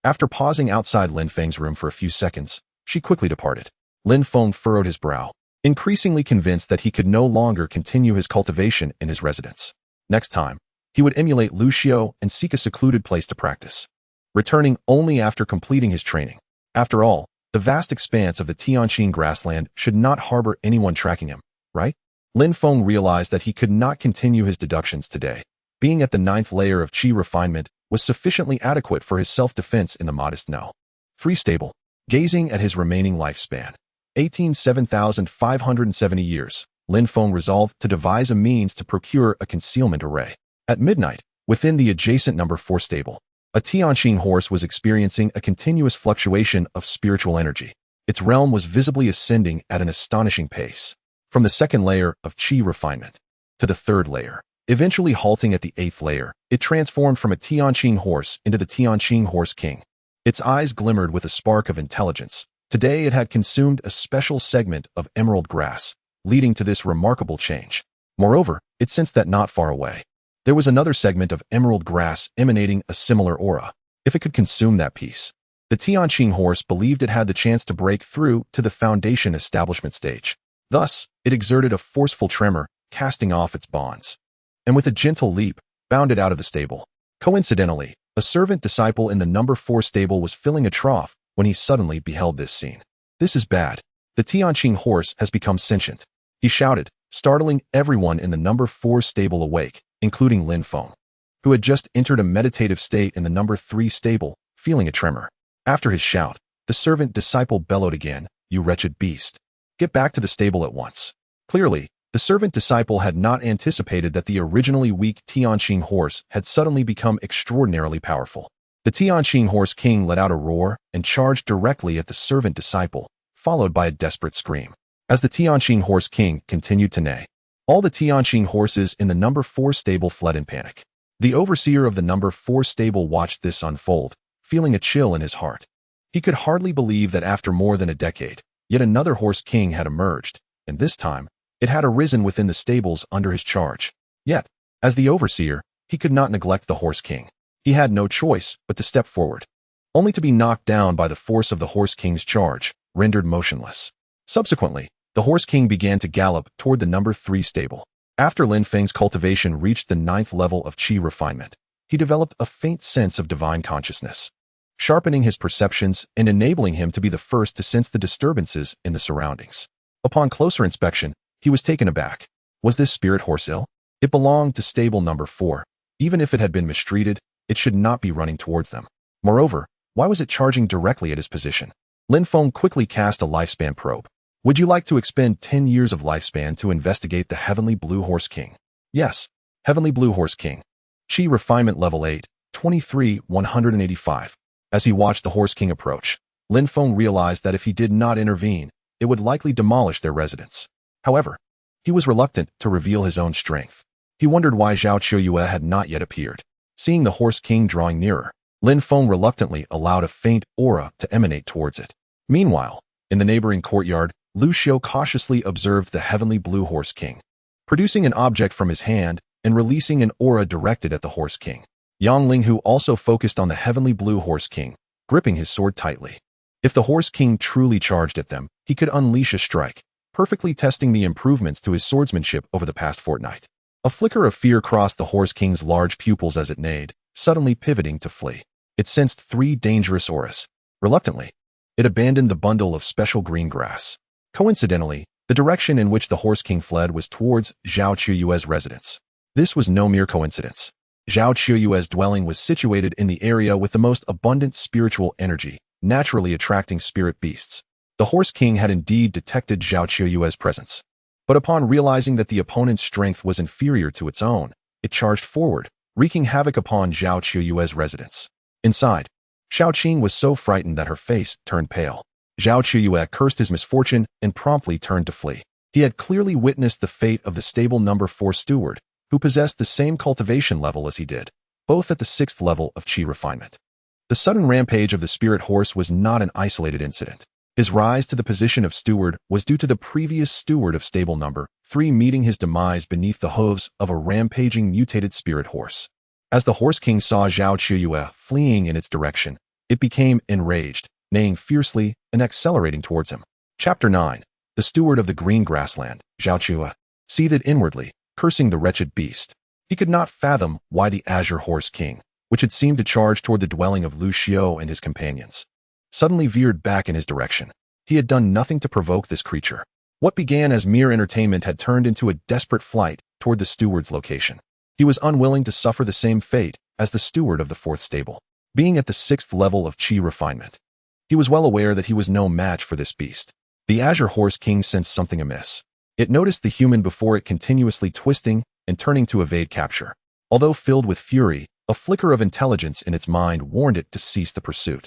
A: After pausing outside Lin Feng's room for a few seconds, she quickly departed. Lin Feng furrowed his brow, increasingly convinced that he could no longer continue his cultivation in his residence. Next time, he would emulate Lu Xiu and seek a secluded place to practice, returning only after completing his training. After all, The vast expanse of the Tianqing grassland should not harbor anyone tracking him, right? Lin Feng realized that he could not continue his deductions today. Being at the 9th layer of qi refinement was sufficiently adequate for his self-defense in the modest no. Free stable. Gazing at his remaining lifespan, 7,570 years, Lin Feng resolved to devise a means to procure a concealment array. At midnight, within the adjacent number 4 stable, a Tianqing horse was experiencing a continuous fluctuation of spiritual energy. Its realm was visibly ascending at an astonishing pace, from the 2nd layer of qi refinement to the 3rd layer. Eventually halting at the 8th layer, it transformed from a Tianqing horse into the Tianqing Horse King. Its eyes glimmered with a spark of intelligence. Today it had consumed a special segment of emerald grass, leading to this remarkable change. Moreover, it sensed that not far away, there was another segment of emerald grass emanating a similar aura. If it could consume that piece, the Tianqing horse believed it had the chance to break through to the foundation establishment stage. Thus, it exerted a forceful tremor, casting off its bonds, and with a gentle leap, bounded out of the stable. Coincidentally, a servant disciple in the number 4 stable was filling a trough when he suddenly beheld this scene. This is bad. The Tianqing horse has become sentient, he shouted, startling everyone in the number 4 stable awake, including Lin Feng, who had just entered a meditative state in the number 3 stable, feeling a tremor. After his shout, the servant disciple bellowed again, "You wretched beast! Get back to the stable at once." Clearly, the servant disciple had not anticipated that the originally weak Tianqing horse had suddenly become extraordinarily powerful. The Tianqing Horse King let out a roar and charged directly at the servant disciple, followed by a desperate scream. As the Tianqing Horse King continued to neigh, all the Tianqing horses in the number 4 stable fled in panic. The overseer of the number 4 stable watched this unfold, feeling a chill in his heart. He could hardly believe that after more than a decade, yet another Horse King had emerged, and this time, it had arisen within the stables under his charge. Yet, as the overseer, he could not neglect the Horse King. He had no choice but to step forward, only to be knocked down by the force of the Horse King's charge, rendered motionless. Subsequently, the Horse King began to gallop toward the number 3 stable. After Lin Feng's cultivation reached the 9th level of qi refinement, he developed a faint sense of divine consciousness, sharpening his perceptions and enabling him to be the first to sense the disturbances in the surroundings. Upon closer inspection, he was taken aback. Was this spirit horse ill? It belonged to stable number 4. Even if it had been mistreated, it should not be running towards them. Moreover, why was it charging directly at his position? Lin Feng quickly cast a lifespan probe. Would you like to expend 10 years of lifespan to investigate the Heavenly Blue Horse King? Yes, Heavenly Blue Horse King. Qi Refinement Level 8, 23,185. As he watched the Horse King approach, Lin Feng realized that if he did not intervene, it would likely demolish their residence. However, he was reluctant to reveal his own strength. He wondered why Zhao Qiuyue had not yet appeared. Seeing the Horse King drawing nearer, Lin Feng reluctantly allowed a faint aura to emanate towards it. Meanwhile, in the neighboring courtyard, Lu Xiu cautiously observed the Heavenly Blue Horse King, producing an object from his hand and releasing an aura directed at the Horse King. Yang Linghu also focused on the Heavenly Blue Horse King, gripping his sword tightly. If the Horse King truly charged at them, he could unleash a strike, perfectly testing the improvements to his swordsmanship over the past fortnight. A flicker of fear crossed the Horse King's large pupils as it neighed, suddenly pivoting to flee. It sensed 3 dangerous auras. Reluctantly, it abandoned the bundle of special green grass. Coincidentally, the direction in which the Horse King fled was towards Zhao Qiuyue's residence. This was no mere coincidence. Zhao Qiuyue's dwelling was situated in the area with the most abundant spiritual energy, naturally attracting spirit beasts. The Horse King had indeed detected Zhao Qiuyue's presence. But upon realizing that the opponent's strength was inferior to its own, it charged forward, wreaking havoc upon Zhao Qiuyue's residence. Inside, Xiao Qing was so frightened that her face turned pale. Zhao Qiuyue cursed his misfortune and promptly turned to flee. He had clearly witnessed the fate of the stable number 4 steward, who possessed the same cultivation level as he did, both at the 6th level of qi refinement. The sudden rampage of the spirit horse was not an isolated incident. His rise to the position of steward was due to the previous steward of stable number 3 meeting his demise beneath the hooves of a rampaging mutated spirit horse. As the Horse King saw Zhao Qiuyue fleeing in its direction, it became enraged, neighing fiercely and accelerating towards him. Chapter 9. The Steward of the Green Grassland, Zhao Qiuyue, seethed inwardly, cursing the wretched beast. He could not fathom why the Azure Horse King, which had seemed to charge toward the dwelling of Lu Xiu and his companions, suddenly veered back in his direction. He had done nothing to provoke this creature. What began as mere entertainment had turned into a desperate flight toward the steward's location. He was unwilling to suffer the same fate as the steward of the fourth stable. Being at the 6th level of chi refinement, he was well aware that he was no match for this beast. The Azure Horse King sensed something amiss. It noticed the human before it continuously twisting and turning to evade capture. Although filled with fury, a flicker of intelligence in its mind warned it to cease the pursuit.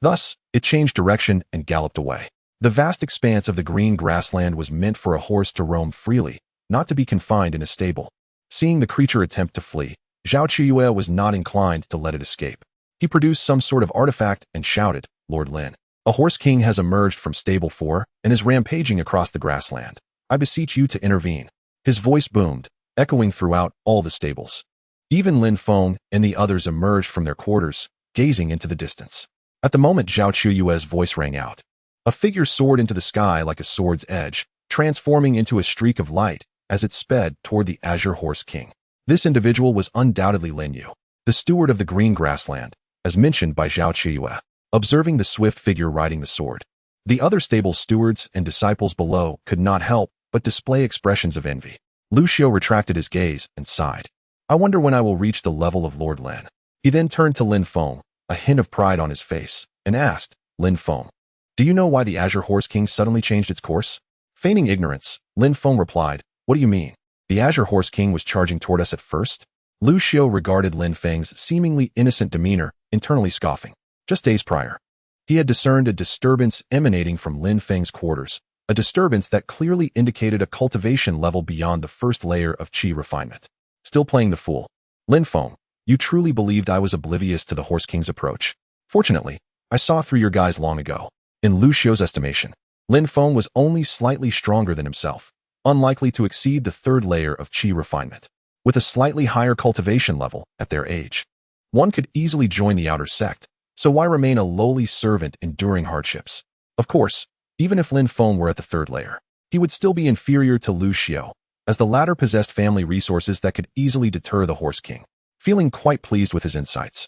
A: Thus, it changed direction and galloped away. The vast expanse of the green grassland was meant for a horse to roam freely, not to be confined in a stable. Seeing the creature attempt to flee, Zhao Qiuyue was not inclined to let it escape. He produced some sort of artifact and shouted, "Lord Lin, a horse king has emerged from stable 4 and is rampaging across the grassland. I beseech you to intervene." His voice boomed, echoing throughout all the stables. Even Lin Feng and the others emerged from their quarters, gazing into the distance. At the moment Zhao Qiuyue's voice rang out, a figure soared into the sky like a sword's edge, transforming into a streak of light as it sped toward the Azure Horse King. This individual was undoubtedly Lin Yu, the steward of the green grassland, as mentioned by Zhao Qiuyue. Observing the swift figure riding the sword, the other stable stewards and disciples below could not help but display expressions of envy. Lucio retracted his gaze and sighed. "I wonder when I will reach the level of Lord Lin." He then turned to Lin Feng, a hint of pride on his face, and asked, "Lin Feng, do you know why the Azure Horse King suddenly changed its course?" Feigning ignorance, Lin Feng replied, "What do you mean? The Azure Horse King was charging toward us at first?" Lucio regarded Lin Feng's seemingly innocent demeanor, internally scoffing. Just days prior, he had discerned a disturbance emanating from Lin Feng's quarters, a disturbance that clearly indicated a cultivation level beyond the first layer of chi refinement. Still playing the fool. "Lin Feng, you truly believed I was oblivious to the Horse King's approach? Fortunately, I saw through your guise long ago." In Lucio's estimation, Lin Feng was only slightly stronger than himself, unlikely to exceed the 3rd layer of chi refinement. With a slightly higher cultivation level at their age, one could easily join the outer sect, so why remain a lowly servant enduring hardships? Of course, even if Lin Feng were at the 3rd layer, he would still be inferior to Lucio, as the latter possessed family resources that could easily deter the Horse King. Feeling quite pleased with his insights,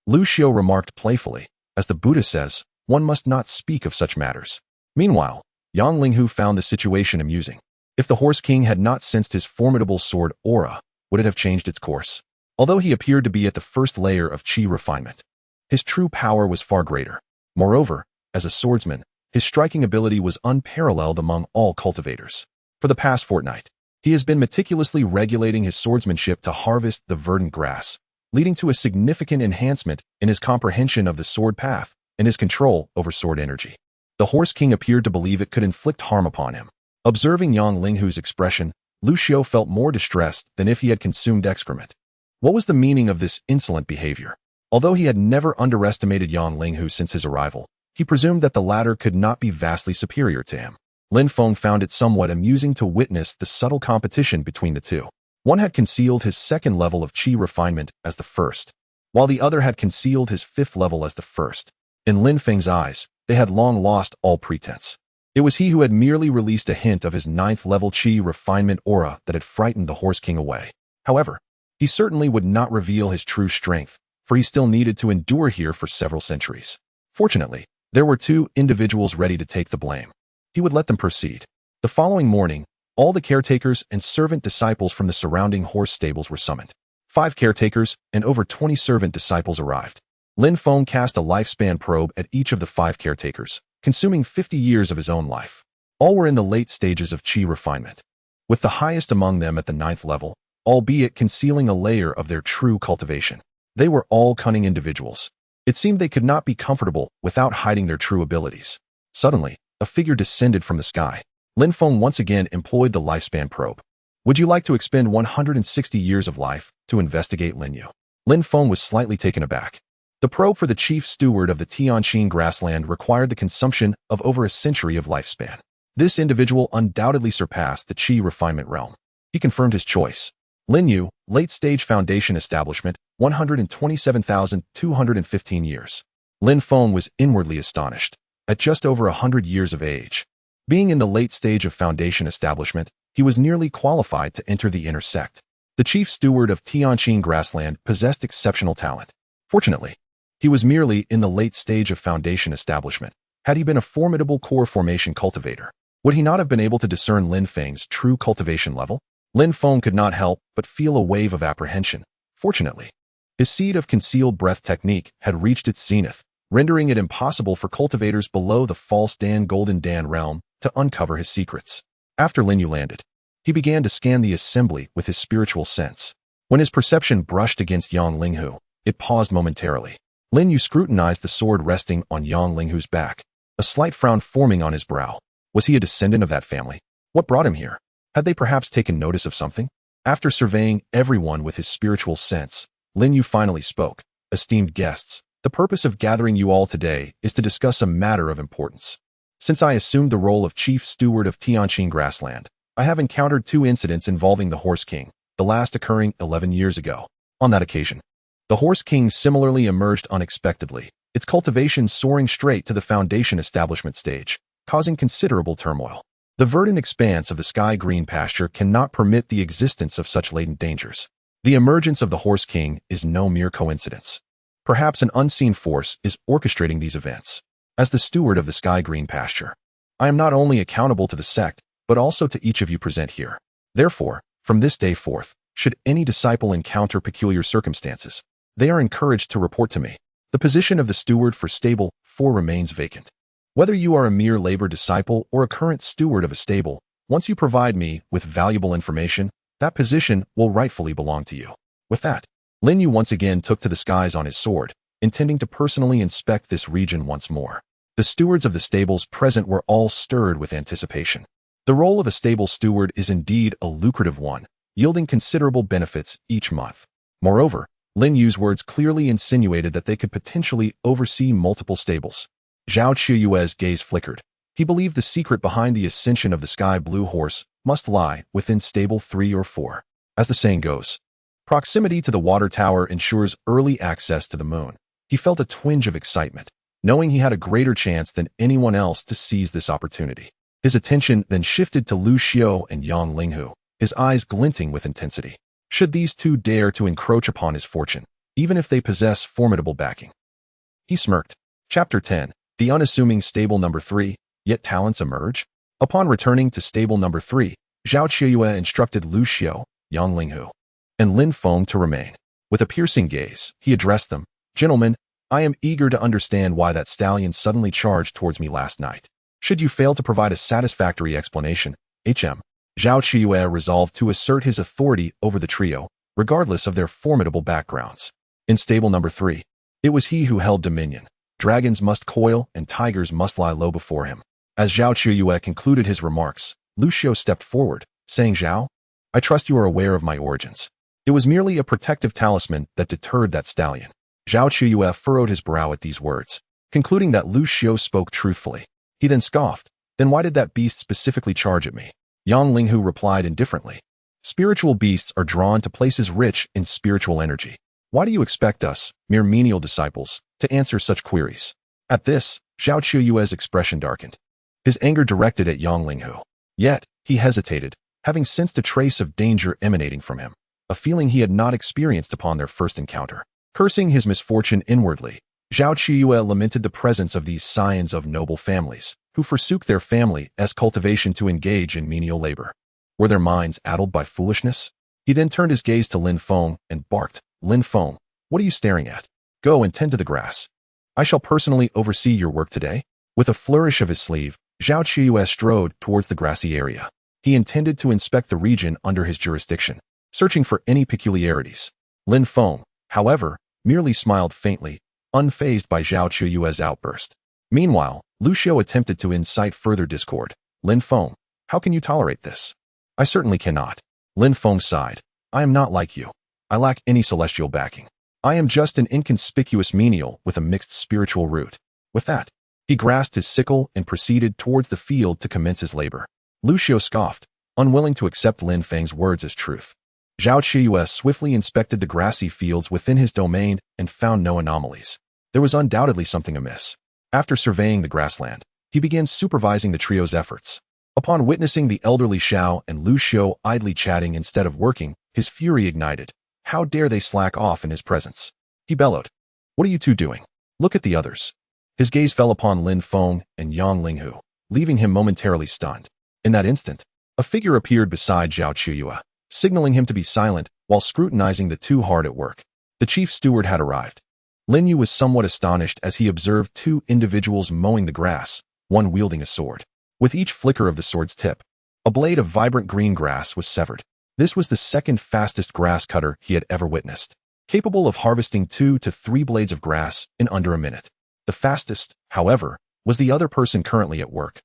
A: Lucio remarked playfully, "As the Buddha says, one must not speak of such matters." Meanwhile, Yang Linghu found the situation amusing. If the Horse King had not sensed his formidable sword aura, would it have changed its course? Although he appeared to be at the 1st layer of chi refinement, his true power was far greater. Moreover, as a swordsman, his striking ability was unparalleled among all cultivators. For the past fortnight, he has been meticulously regulating his swordsmanship to harvest the verdant grass, leading to a significant enhancement in his comprehension of the sword path and his control over sword energy. The Horse King appeared to believe it could inflict harm upon him. Observing Yang Linghu's expression, Lucio felt more distressed than if he had consumed excrement. What was the meaning of this insolent behavior? Although he had never underestimated Yang Linghu since his arrival, he presumed that the latter could not be vastly superior to him. Lin Feng found it somewhat amusing to witness the subtle competition between the two. One had concealed his 2nd level of chi refinement as the 1st, while the other had concealed his 5th level as the 1st. In Lin Feng's eyes, they had long lost all pretense. It was he who had merely released a hint of his 9th level chi refinement aura that had frightened the Horse King away. However, he certainly would not reveal his true strength, for he still needed to endure here for several centuries. Fortunately, there were 2 individuals ready to take the blame. He would let them proceed. The following morning, all the caretakers and servant disciples from the surrounding horse stables were summoned. 5 caretakers and over 20 servant disciples arrived. Lin Feng cast a lifespan probe at each of the 5 caretakers, consuming 50 years of his own life. All were in the late stages of chi refinement, with the highest among them at the 9th level, albeit concealing a layer of their true cultivation. They were all cunning individuals. It seemed they could not be comfortable without hiding their true abilities. Suddenly, a figure descended from the sky. Lin Feng once again employed the lifespan probe. "Would you like to expend 160 years of life to investigate Lin Yu?" Lin Feng was slightly taken aback. The probe for the chief steward of the Tianqin grassland required the consumption of over a century of lifespan. This individual undoubtedly surpassed the chi refinement realm. He confirmed his choice. Lin Yu, late-stage foundation establishment, 127,215 years. Lin Feng was inwardly astonished. At just over 100 years of age, being in the late stage of foundation establishment, he was nearly qualified to enter the inner sect. The chief steward of Tianqin grassland possessed exceptional talent. Fortunately, He was merely in the late stage of foundation establishment. Had he been a formidable core formation cultivator, would he not have been able to discern Lin Feng's true cultivation level? Lin Feng could not help but feel a wave of apprehension. Fortunately, his seed of concealed breath technique had reached its zenith, rendering it impossible for cultivators below the false Golden Dan realm to uncover his secrets. After Lin Yu landed, he began to scan the assembly with his spiritual sense. When his perception brushed against Yang Linghu, it paused momentarily. Lin Yu scrutinized the sword resting on Yang Linghu's back, a slight frown forming on his brow. Was he a descendant of that family? What brought him here? Had they perhaps taken notice of something? After surveying everyone with his spiritual sense, Lin Yu finally spoke. Esteemed guests, the purpose of gathering you all today is to discuss a matter of importance. Since I assumed the role of Chief Steward of Tianqing Grassland, I have encountered 2 incidents involving the Horse King, the last occurring 11 years ago. On that occasion, the Horse King similarly emerged unexpectedly, its cultivation soaring straight to the foundation establishment stage, causing considerable turmoil. The verdant expanse of the sky-green pasture cannot permit the existence of such latent dangers. The emergence of the Horse King is no mere coincidence. Perhaps an unseen force is orchestrating these events. As the steward of the sky-green pasture, I am not only accountable to the sect, but also to each of you present here. Therefore, from this day forth, should any disciple encounter peculiar circumstances, they are encouraged to report to me. The position of the steward for stable 4 remains vacant. Whether you are a mere labor disciple or a current steward of a stable, once you provide me with valuable information, that position will rightfully belong to you. With that, Lin Yu once again took to the skies on his sword, intending to personally inspect this region once more. The stewards of the stables present were all stirred with anticipation. The role of a stable steward is indeed a lucrative one, yielding considerable benefits each month. Moreover, Lin Yu's words clearly insinuated that they could potentially oversee multiple stables. Zhao Qiyue's gaze flickered. He believed the secret behind the ascension of the sky blue horse must lie within stable 3 or 4. As the saying goes, proximity to the water tower ensures early access to the moon. He felt a twinge of excitement, knowing he had a greater chance than anyone else to seize this opportunity. His attention then shifted to Lu Xiao and Yang Linghu, his eyes glinting with intensity. Should these 2 dare to encroach upon his fortune, even if they possess formidable backing? He smirked. Chapter 10. The unassuming stable number 3, yet talents emerge? Upon returning to stable number 3, Zhao Qiyue instructed Lu Xiao, Yang Linghu, and Lin Feng to remain. With a piercing gaze, he addressed them. Gentlemen, I am eager to understand why that stallion suddenly charged towards me last night. Should you fail to provide a satisfactory explanation, Zhao Qiyue resolved to assert his authority over the trio, regardless of their formidable backgrounds. In stable number 3, it was he who held dominion. Dragons must coil and tigers must lie low before him. As Zhao Qiyue concluded his remarks, Lu Xiao stepped forward, saying, Zhao, I trust you are aware of my origins. It was merely a protective talisman that deterred that stallion. Zhao Qiyue furrowed his brow at these words, concluding that Lu Xiao spoke truthfully. He then scoffed. Then why did that beast specifically charge at me? Yang Linghu replied indifferently. Spiritual beasts are drawn to places rich in spiritual energy. Why do you expect us, mere menial disciples, to answer such queries? At this, Zhao Qiyue's expression darkened, his anger directed at Yang Linghu. Yet, he hesitated, having sensed a trace of danger emanating from him, a feeling he had not experienced upon their first encounter. Cursing his misfortune inwardly, Zhao Qiyue lamented the presence of these scions of noble families, who forsook their family as cultivation to engage in menial labor. Were their minds addled by foolishness? He then turned his gaze to Lin Feng and barked, Lin Feng, what are you staring at? Go and tend to the grass. I shall personally oversee your work today. With a flourish of his sleeve, Zhao Qiyue strode towards the grassy area. He intended to inspect the region under his jurisdiction, searching for any peculiarities. Lin Feng, however, merely smiled faintly, unfazed by Zhao Qiyue's outburst. Meanwhile, Lu Xiao attempted to incite further discord. Lin Feng, how can you tolerate this? I certainly cannot. Lin Feng sighed. I am not like you. I lack any celestial backing. I am just an inconspicuous menial with a mixed spiritual root. With that, he grasped his sickle and proceeded towards the field to commence his labor. Lu Xiao scoffed, unwilling to accept Lin Feng's words as truth. Zhao Qiyue swiftly inspected the grassy fields within his domain and found no anomalies. There was undoubtedly something amiss. After surveying the grassland, he began supervising the trio's efforts. Upon witnessing the elderly Xiao and Lu Xiao idly chatting instead of working, his fury ignited. How dare they slack off in his presence? He bellowed. What are you 2 doing? Look at the others. His gaze fell upon Lin Feng and Yang Linghu, leaving him momentarily stunned. In that instant, a figure appeared beside Zhao Chuyue, signaling him to be silent while scrutinizing the two hard at work. The chief steward had arrived. Lin Yu was somewhat astonished as he observed two individuals mowing the grass, one wielding a sword. With each flicker of the sword's tip, a blade of vibrant green grass was severed. This was the second fastest grass cutter he had ever witnessed, capable of harvesting 2 to 3 blades of grass in under a minute. The fastest, however, was the other person currently at work,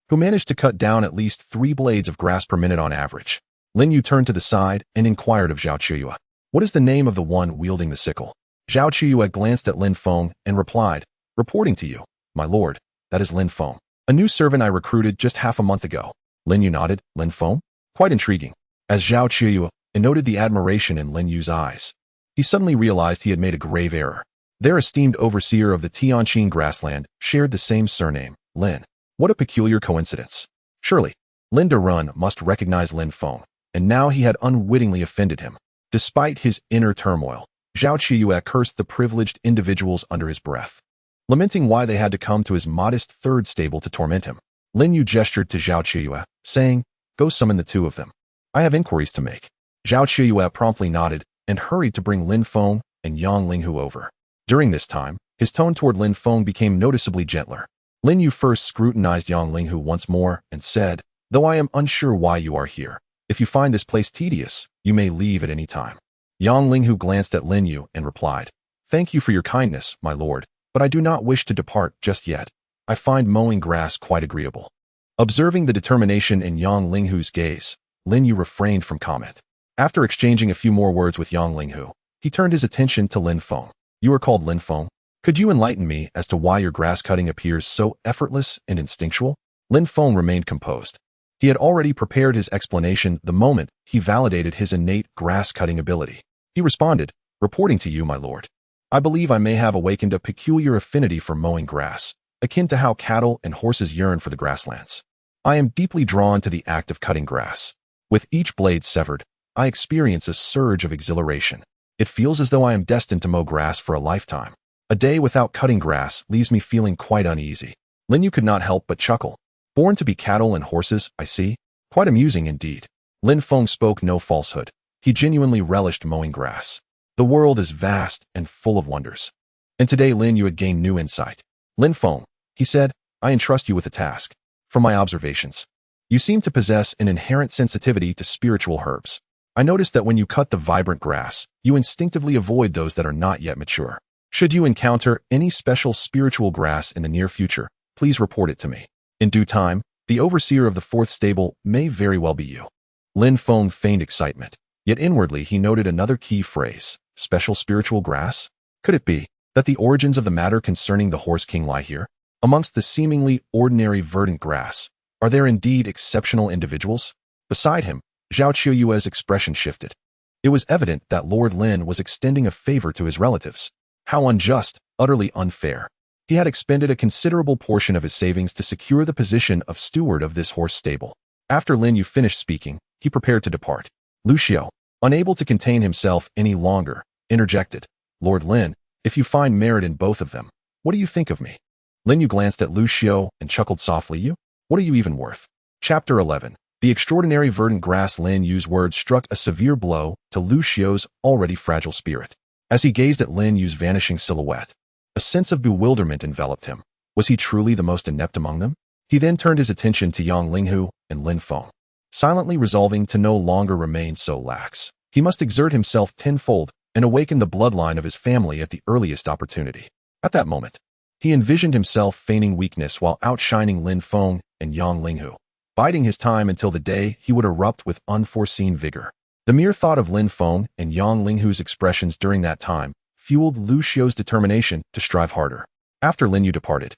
A: who managed to cut down at least 3 blades of grass per minute on average. Lin Yu turned to the side and inquired of Zhao Chuyue, "What is the name of the one wielding the sickle?" Zhao Chuyue glanced at Lin Feng and replied, "Reporting to you, my lord, that is Lin Feng, a new servant I recruited just half a month ago." Lin Yu nodded. "Lin Feng? Quite intriguing." As Zhao Chuyue noted the admiration in Lin Yu's eyes, he suddenly realized he had made a grave error. Their esteemed overseer of the Tianqing grassland shared the same surname, Lin. What a peculiar coincidence. Surely, Lin Derun must recognize Lin Feng, and now he had unwittingly offended him. Despite his inner turmoil, Zhao Chuyue cursed the privileged individuals under his breath, lamenting why they had to come to his modest third stable to torment him. Lin Yu gestured to Zhao Chuyue, saying, "Go summon the two of them. I have inquiries to make." Zhao Chuyue promptly nodded and hurried to bring Lin Feng and Yang Linghu over. During this time, his tone toward Lin Feng became noticeably gentler. Lin Yu first scrutinized Yang Linghu once more and said, "Though I am unsure why you are here, if you find this place tedious, you may leave at any time." Yang Linghu glanced at Lin Yu and replied, "Thank you for your kindness, my lord, but I do not wish to depart just yet. I find mowing grass quite agreeable." Observing the determination in Yang Linghu's gaze, Lin Yu refrained from comment. After exchanging a few more words with Yang Linghu, he turned his attention to Lin Feng. "You are called Lin Feng. Could you enlighten me as to why your grass cutting appears so effortless and instinctual?" Lin Feng remained composed. He had already prepared his explanation the moment he validated his innate grass-cutting ability. He responded, "Reporting to you, my lord, I believe I may have awakened a peculiar affinity for mowing grass, akin to how cattle and horses yearn for the grasslands. I am deeply drawn to the act of cutting grass. With each blade severed, I experience a surge of exhilaration. It feels as though I am destined to mow grass for a lifetime. A day without cutting grass leaves me feeling quite uneasy." Lin Yu could not help but chuckle. "Born to be cattle and horses, I see. Quite amusing indeed." Lin Feng spoke no falsehood. He genuinely relished mowing grass. The world is vast and full of wonders. And today Lin Yu had gained new insight. "Lin Feng," he said, "I entrust you with a task. From my observations, you seem to possess an inherent sensitivity to spiritual herbs. I noticed that when you cut the vibrant grass, you instinctively avoid those that are not yet mature. Should you encounter any special spiritual grass in the near future, please report it to me. In due time, the overseer of the fourth stable may very well be you." Lin Feng feigned excitement, yet inwardly he noted another key phrase, special spiritual grass? Could it be that the origins of the matter concerning the Horse King lie here? Amongst the seemingly ordinary verdant grass, are there indeed exceptional individuals? Beside him, Zhao Chuyue's expression shifted. It was evident that Lord Lin was extending a favor to his relatives. How unjust, utterly unfair. He had expended a considerable portion of his savings to secure the position of steward of this horse stable. After Lin Yu finished speaking, he prepared to depart. Lucio, unable to contain himself any longer, interjected, "Lord Lin, if you find merit in both of them, what do you think of me?" Lin Yu glanced at Lucio and chuckled softly. "You? What are you even worth?" Chapter 11. The extraordinary verdant grass. Lin Yu's words struck a severe blow to Lucio's already fragile spirit. As he gazed at Lin Yu's vanishing silhouette, a sense of bewilderment enveloped him. Was he truly the most inept among them? He then turned his attention to Yang Linghu and Lin Feng, silently resolving to no longer remain so lax. He must exert himself tenfold and awaken the bloodline of his family at the earliest opportunity. At that moment, he envisioned himself feigning weakness while outshining Lin Feng and Yang Linghu, biding his time until the day he would erupt with unforeseen vigor. The mere thought of Lin Feng and Yang Linghu's expressions during that time fueled Lucio's determination to strive harder. After Lin Yu departed,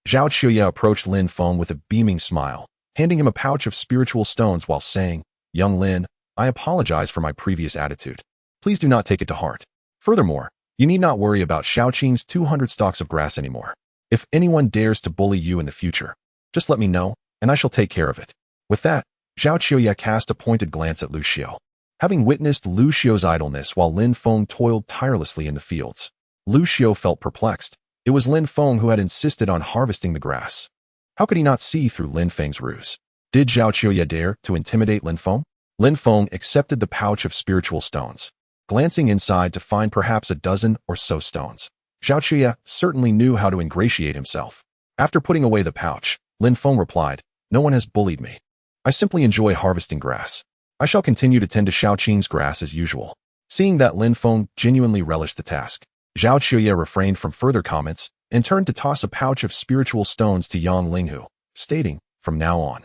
A: Zhao Chuyue approached Lin Feng with a beaming smile, handing him a pouch of spiritual stones while saying, "Young Lin, I apologize for my previous attitude. Please do not take it to heart. Furthermore, you need not worry about Shaoqing's 200 stalks of grass anymore. If anyone dares to bully you in the future, just let me know, and I shall take care of it." With that, Zhao Chuyue cast a pointed glance at Lucio. Having witnessed Lucio's idleness while Lin Feng toiled tirelessly in the fields, Lucio felt perplexed. It was Lin Feng who had insisted on harvesting the grass. How could he not see through Lin Feng's ruse? Did Zhao Qiuye dare to intimidate Lin Feng? Lin Feng accepted the pouch of spiritual stones, glancing inside to find perhaps a dozen or so stones. Zhao Qiuye certainly knew how to ingratiate himself. After putting away the pouch, Lin Feng replied, "No one has bullied me. I simply enjoy harvesting grass. I shall continue to tend to Shaoqing's grass as usual." Seeing that Lin Feng genuinely relished the task, Zhao Qiuye refrained from further comments and turned to toss a pouch of spiritual stones to Yang Linghu, stating, "From now on,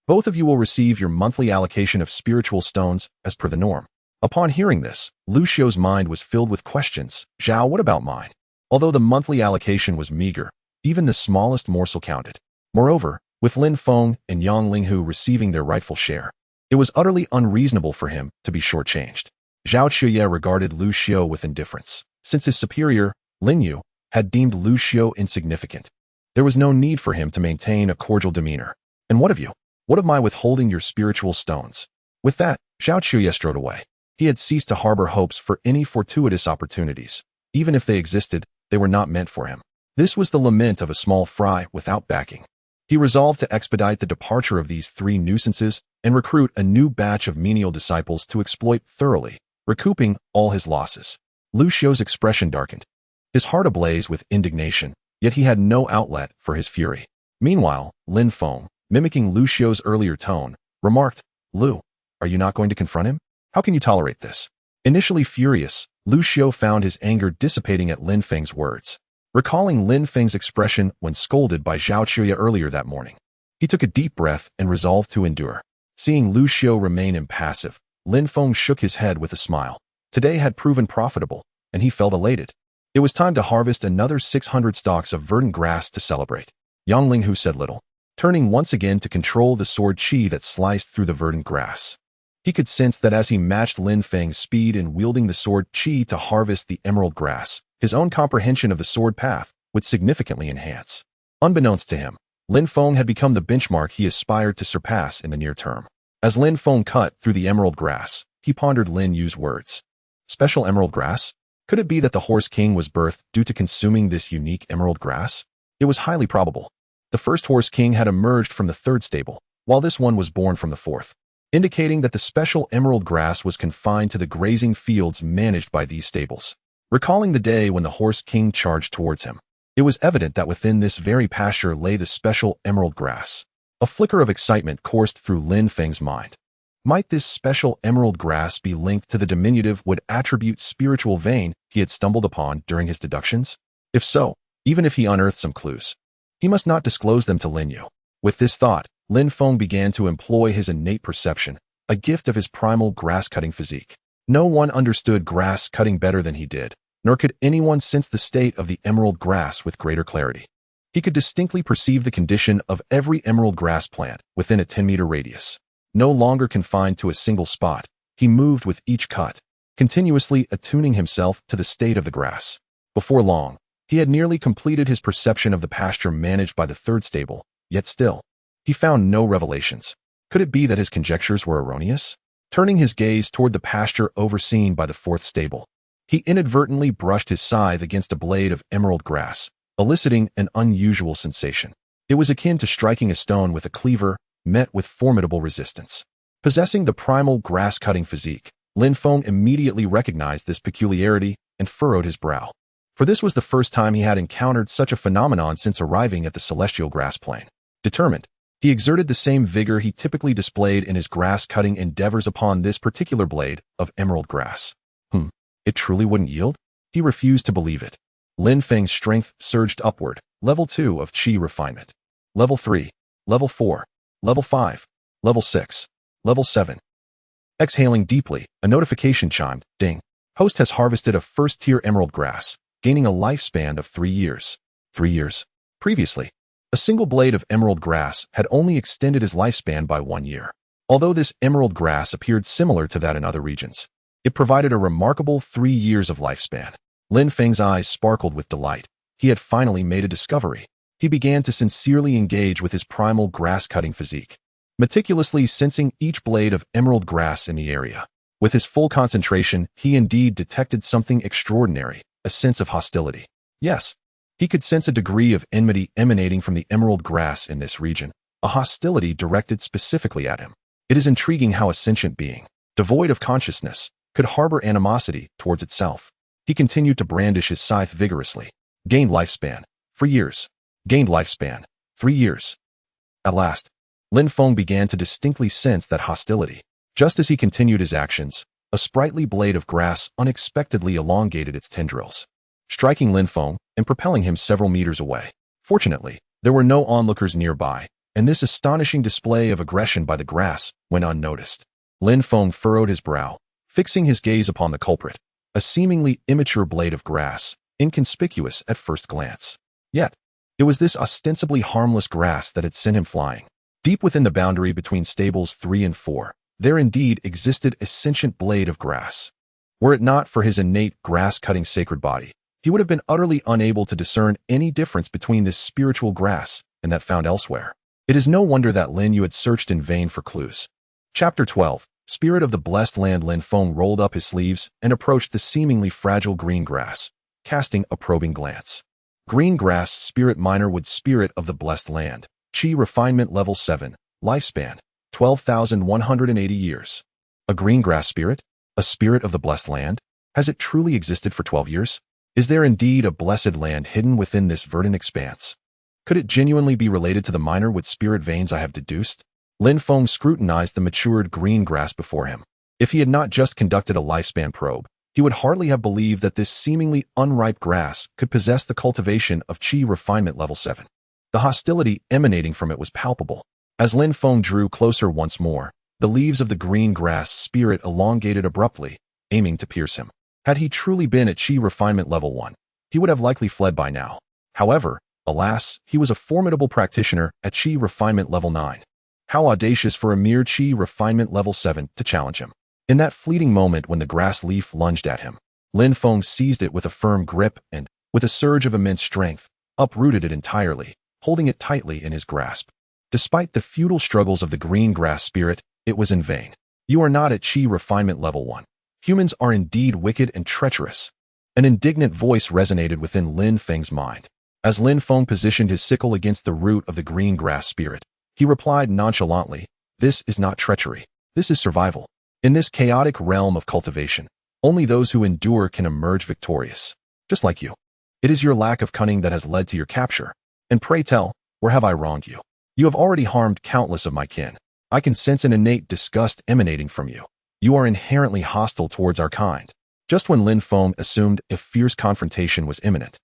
A: both of you will receive your monthly allocation of spiritual stones as per the norm." Upon hearing this, Lu Xiu's mind was filled with questions. "Zhao, what about mine?" Although the monthly allocation was meager, even the smallest morsel counted. Moreover, with Lin Feng and Yang Linghu receiving their rightful share, it was utterly unreasonable for him to be shortchanged. Zhao Qiuye regarded Lu Xiu with indifference, since his superior, Lin Yu, had deemed Lu Xiu insignificant. There was no need for him to maintain a cordial demeanor. "And what of you? What of my withholding your spiritual stones?" With that, Zhao Qiuye strode away. He had ceased to harbor hopes for any fortuitous opportunities. Even if they existed, they were not meant for him. This was the lament of a small fry without backing. He resolved to expedite the departure of these three nuisances and recruit a new batch of menial disciples to exploit thoroughly, recouping all his losses. Lu Xiu's expression darkened, his heart ablaze with indignation, yet he had no outlet for his fury. Meanwhile, Lin Feng, mimicking Lu Xiu's earlier tone, remarked, "Lu, are you not going to confront him? How can you tolerate this?" Initially furious, Lu Xiu found his anger dissipating at Lin Feng's words. Recalling Lin Feng's expression when scolded by Zhao Qiuye earlier that morning, he took a deep breath and resolved to endure. Seeing Lu Xiu remain impassive, Lin Feng shook his head with a smile. Today had proven profitable, and he felt elated. It was time to harvest another 600 stalks of verdant grass to celebrate. Yang Linghu said little, turning once again to control the sword qi that sliced through the verdant grass. He could sense that as he matched Lin Feng's speed in wielding the sword qi to harvest the emerald grass, his own comprehension of the sword path would significantly enhance. Unbeknownst to him, Lin Feng had become the benchmark he aspired to surpass in the near term. As Lin Feng cut through the emerald grass, he pondered Lin Yu's words. Special emerald grass? Could it be that the Horse King was birthed due to consuming this unique emerald grass? It was highly probable. The first Horse King had emerged from the third stable, while this one was born from the fourth, indicating that the special emerald grass was confined to the grazing fields managed by these stables. Recalling the day when the Horse King charged towards him, it was evident that within this very pasture lay the special emerald grass. A flicker of excitement coursed through Lin Feng's mind. Might this special emerald grass be linked to the diminutive would attribute spiritual vein he had stumbled upon during his deductions? If so, even if he unearthed some clues, he must not disclose them to Lin Yu. With this thought, Lin Feng began to employ his innate perception, a gift of his primal grass-cutting physique. No one understood grass-cutting better than he did, nor could anyone sense the state of the emerald grass with greater clarity. He could distinctly perceive the condition of every emerald grass plant within a 10-meter radius. No longer confined to a single spot, he moved with each cut, continuously attuning himself to the state of the grass. Before long, he had nearly completed his perception of the pasture managed by the third stable, yet still, he found no revelations. Could it be that his conjectures were erroneous? Turning his gaze toward the pasture overseen by the fourth stable, he inadvertently brushed his scythe against a blade of emerald grass, eliciting an unusual sensation. It was akin to striking a stone with a cleaver, met with formidable resistance. Possessing the primal grass-cutting physique, Lin Feng immediately recognized this peculiarity and furrowed his brow. For this was the first time he had encountered such a phenomenon since arriving at the celestial grass plain. Determined, he exerted the same vigor he typically displayed in his grass-cutting endeavors upon this particular blade of emerald grass. It truly wouldn't yield? He refused to believe it. Lin Feng's strength surged upward, level 2 of qi refinement. Level 3, level 4, level 5, level 6, level 7. Exhaling deeply, a notification chimed, ding. Host has harvested a first-tier emerald grass, gaining a lifespan of 3 years. 3 years. Previously, a single blade of emerald grass had only extended his lifespan by 1 year. Although this emerald grass appeared similar to that in other regions, it provided a remarkable 3 years of lifespan. Lin Feng's eyes sparkled with delight. He had finally made a discovery. He began to sincerely engage with his primal grass-cutting physique, meticulously sensing each blade of emerald grass in the area. With his full concentration, he indeed detected something extraordinary, a sense of hostility. Yes, He could sense a degree of enmity emanating from the emerald grass in this region, a hostility directed specifically at him. It is intriguing how a sentient being, devoid of consciousness, could harbor animosity towards itself. He continued to brandish his scythe vigorously. Gained lifespan. 3 years. Gained lifespan. 3 years. At last, Lin Feng began to distinctly sense that hostility. Just as he continued his actions, a sprightly blade of grass unexpectedly elongated its tendrils, striking Lin Feng and propelling him several meters away. Fortunately, there were no onlookers nearby, and this astonishing display of aggression by the grass went unnoticed. Lin Feng furrowed his brow, fixing his gaze upon the culprit, a seemingly immature blade of grass, inconspicuous at first glance. Yet, it was this ostensibly harmless grass that had sent him flying. Deep within the boundary between stables 3 and 4, there indeed existed a sentient blade of grass. Were it not for his innate grass-cutting sacred body, he would have been utterly unable to discern any difference between this spiritual grass and that found elsewhere. It is no wonder that Lin Yu had searched in vain for clues. Chapter 12. Spirit of the Blessed Land. Lin Feng rolled up his sleeves and approached the seemingly fragile green grass, casting a probing glance. Green grass, spirit minor wood, spirit of the Blessed Land. Chi refinement level 7. Lifespan 12,180 years. A green grass spirit? A spirit of the Blessed Land? Has it truly existed for 12 years? Is there indeed a blessed land hidden within this verdant expanse? Could it genuinely be related to the minor wood spirit veins I have deduced? Lin Feng scrutinized the matured green grass before him. If he had not just conducted a lifespan probe, he would hardly have believed that this seemingly unripe grass could possess the cultivation of Chi refinement level 7. The hostility emanating from it was palpable. As Lin Feng drew closer once more, the leaves of the green grass spirit elongated abruptly, aiming to pierce him. Had he truly been at Chi refinement level 1, he would have likely fled by now. However, alas, he was a formidable practitioner at Chi refinement level 9. How audacious for a mere Chi refinement level 7 to challenge him. In that fleeting moment when the grass leaf lunged at him, Lin Feng seized it with a firm grip and, with a surge of immense strength, uprooted it entirely, holding it tightly in his grasp. Despite the futile struggles of the green grass spirit, it was in vain. You are not at Chi refinement level 1. Humans are indeed wicked and treacherous. An indignant voice resonated within Lin Feng's mind. As Lin Feng positioned his sickle against the root of the green grass spirit, he replied nonchalantly, "This is not treachery. This is survival. In this chaotic realm of cultivation, only those who endure can emerge victorious. Just like you. It is your lack of cunning that has led to your capture. And pray tell, where have I wronged you? You have already harmed countless of my kin. I can sense an innate disgust emanating from you. You are inherently hostile towards our kind." Just when Lin Feng assumed a fierce confrontation was imminent,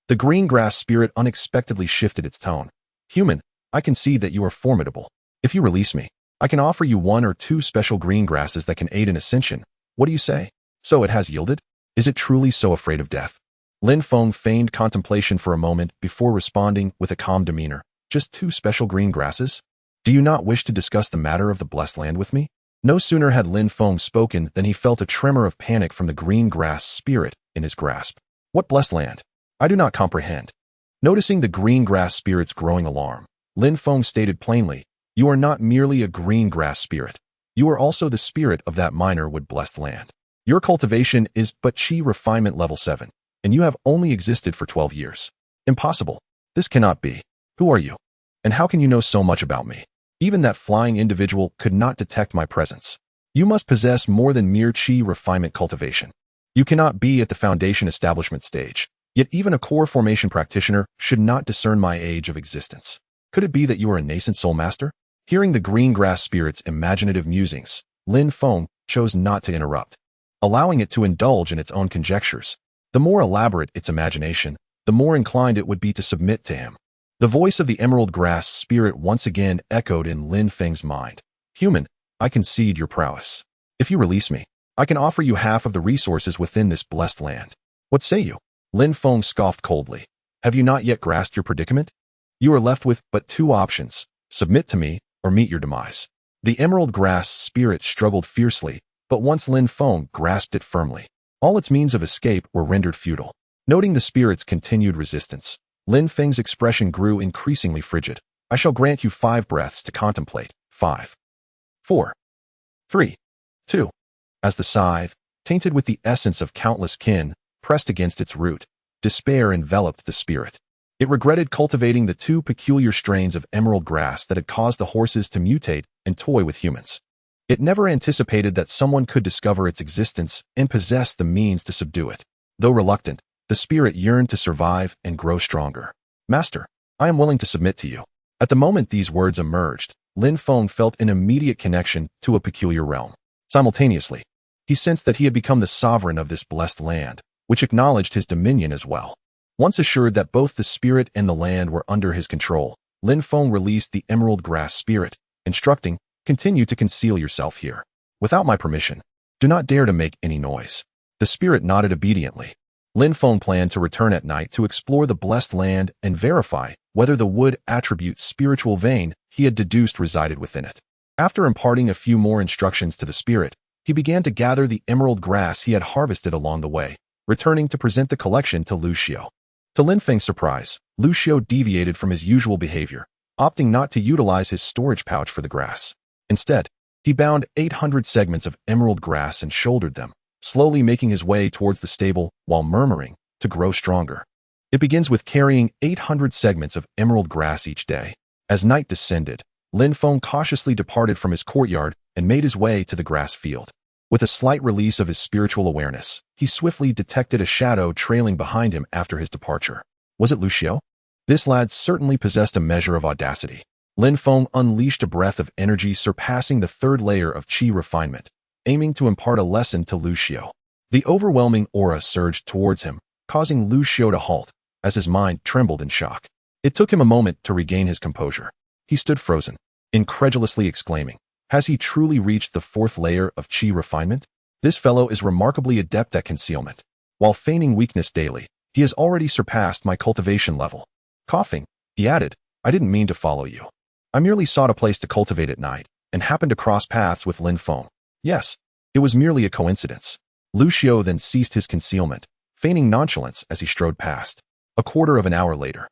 A: the green grass spirit unexpectedly shifted its tone. "Human, I can see that you are formidable. If you release me, I can offer you 1 or 2 special green grasses that can aid in ascension. What do you say?" So it has yielded? Is it truly so afraid of death? Lin Feng feigned contemplation for a moment before responding with a calm demeanor. "Just 2 special green grasses? Do you not wish to discuss the matter of the Blessed Land with me?" No sooner had Lin Feng spoken than he felt a tremor of panic from the green grass spirit in his grasp. "What Blessed Land? I do not comprehend." Noticing the green grass spirit's growing alarm, Lin Feng stated plainly, "You are not merely a green grass spirit. You are also the spirit of that minor wood blessed land. Your cultivation is but Chi refinement level 7, and you have only existed for 12 years. Impossible. This cannot be. Who are you? And how can you know so much about me? Even that flying individual could not detect my presence. You must possess more than mere Chi refinement cultivation. You cannot be at the foundation establishment stage. Yet even a core formation practitioner should not discern my age of existence. Could it be that you are a nascent soul master?" Hearing the green grass spirit's imaginative musings, Lin Feng chose not to interrupt, allowing it to indulge in its own conjectures. The more elaborate its imagination, the more inclined it would be to submit to him. The voice of the emerald grass spirit once again echoed in Lin Feng's mind. "Human, I concede your prowess. If you release me, I can offer you half of the resources within this blessed land. What say you?" Lin Feng scoffed coldly. "Have you not yet grasped your predicament? You are left with but 2 options, submit to me or meet your demise." The emerald grass spirit struggled fiercely, but once Lin Feng grasped it firmly, all its means of escape were rendered futile. Noting the spirit's continued resistance, Lin Feng's expression grew increasingly frigid. "I shall grant you 5 breaths to contemplate. 5, 4, 3, 2. As the scythe, tainted with the essence of countless kin, pressed against its root, despair enveloped the spirit. It regretted cultivating the two peculiar strains of emerald grass that had caused the horses to mutate and toy with humans. It never anticipated that someone could discover its existence and possess the means to subdue it. Though reluctant, the spirit yearned to survive and grow stronger. "Master, I am willing to submit to you." At the moment these words emerged, Lin Feng felt an immediate connection to a peculiar realm. Simultaneously, he sensed that he had become the sovereign of this blessed land, which acknowledged his dominion as well. Once assured that both the spirit and the land were under his control, Lin Feng released the emerald grass spirit, instructing, "Continue to conceal yourself here. Without my permission, do not dare to make any noise." The spirit nodded obediently. Lin Feng planned to return at night to explore the blessed land and verify whether the wood attribute spiritual vein he had deduced resided within it. After imparting a few more instructions to the spirit, he began to gather the emerald grass he had harvested along the way, returning to present the collection to Lu Xiu. To Lin Feng's surprise, Lu Xiu deviated from his usual behavior, opting not to utilize his storage pouch for the grass. Instead, he bound 800 segments of emerald grass and shouldered them, slowly making his way towards the stable while murmuring, "To grow stronger. It begins with carrying 800 segments of emerald grass each day." As night descended, Lin Feng cautiously departed from his courtyard and made his way to the grass field. With a slight release of his spiritual awareness, he swiftly detected a shadow trailing behind him after his departure. Was it Lu Xiu? This lad certainly possessed a measure of audacity. Lin Feng unleashed a breath of energy surpassing the third layer of qi refinement, aiming to impart a lesson to Lu Xiu. The overwhelming aura surged towards him, causing Lu Xiu to halt, as his mind trembled in shock. It took him a moment to regain his composure. He stood frozen, incredulously exclaiming, "Has he truly reached the fourth layer of qi refinement? This fellow is remarkably adept at concealment. While feigning weakness daily, he has already surpassed my cultivation level." Coughing, he added, "I didn't mean to follow you. I merely sought a place to cultivate at night, and happened to cross paths with Lin Feng. Yes, it was merely a coincidence." Lu Xiu then ceased his concealment, feigning nonchalance as he strode past. A quarter of an hour later,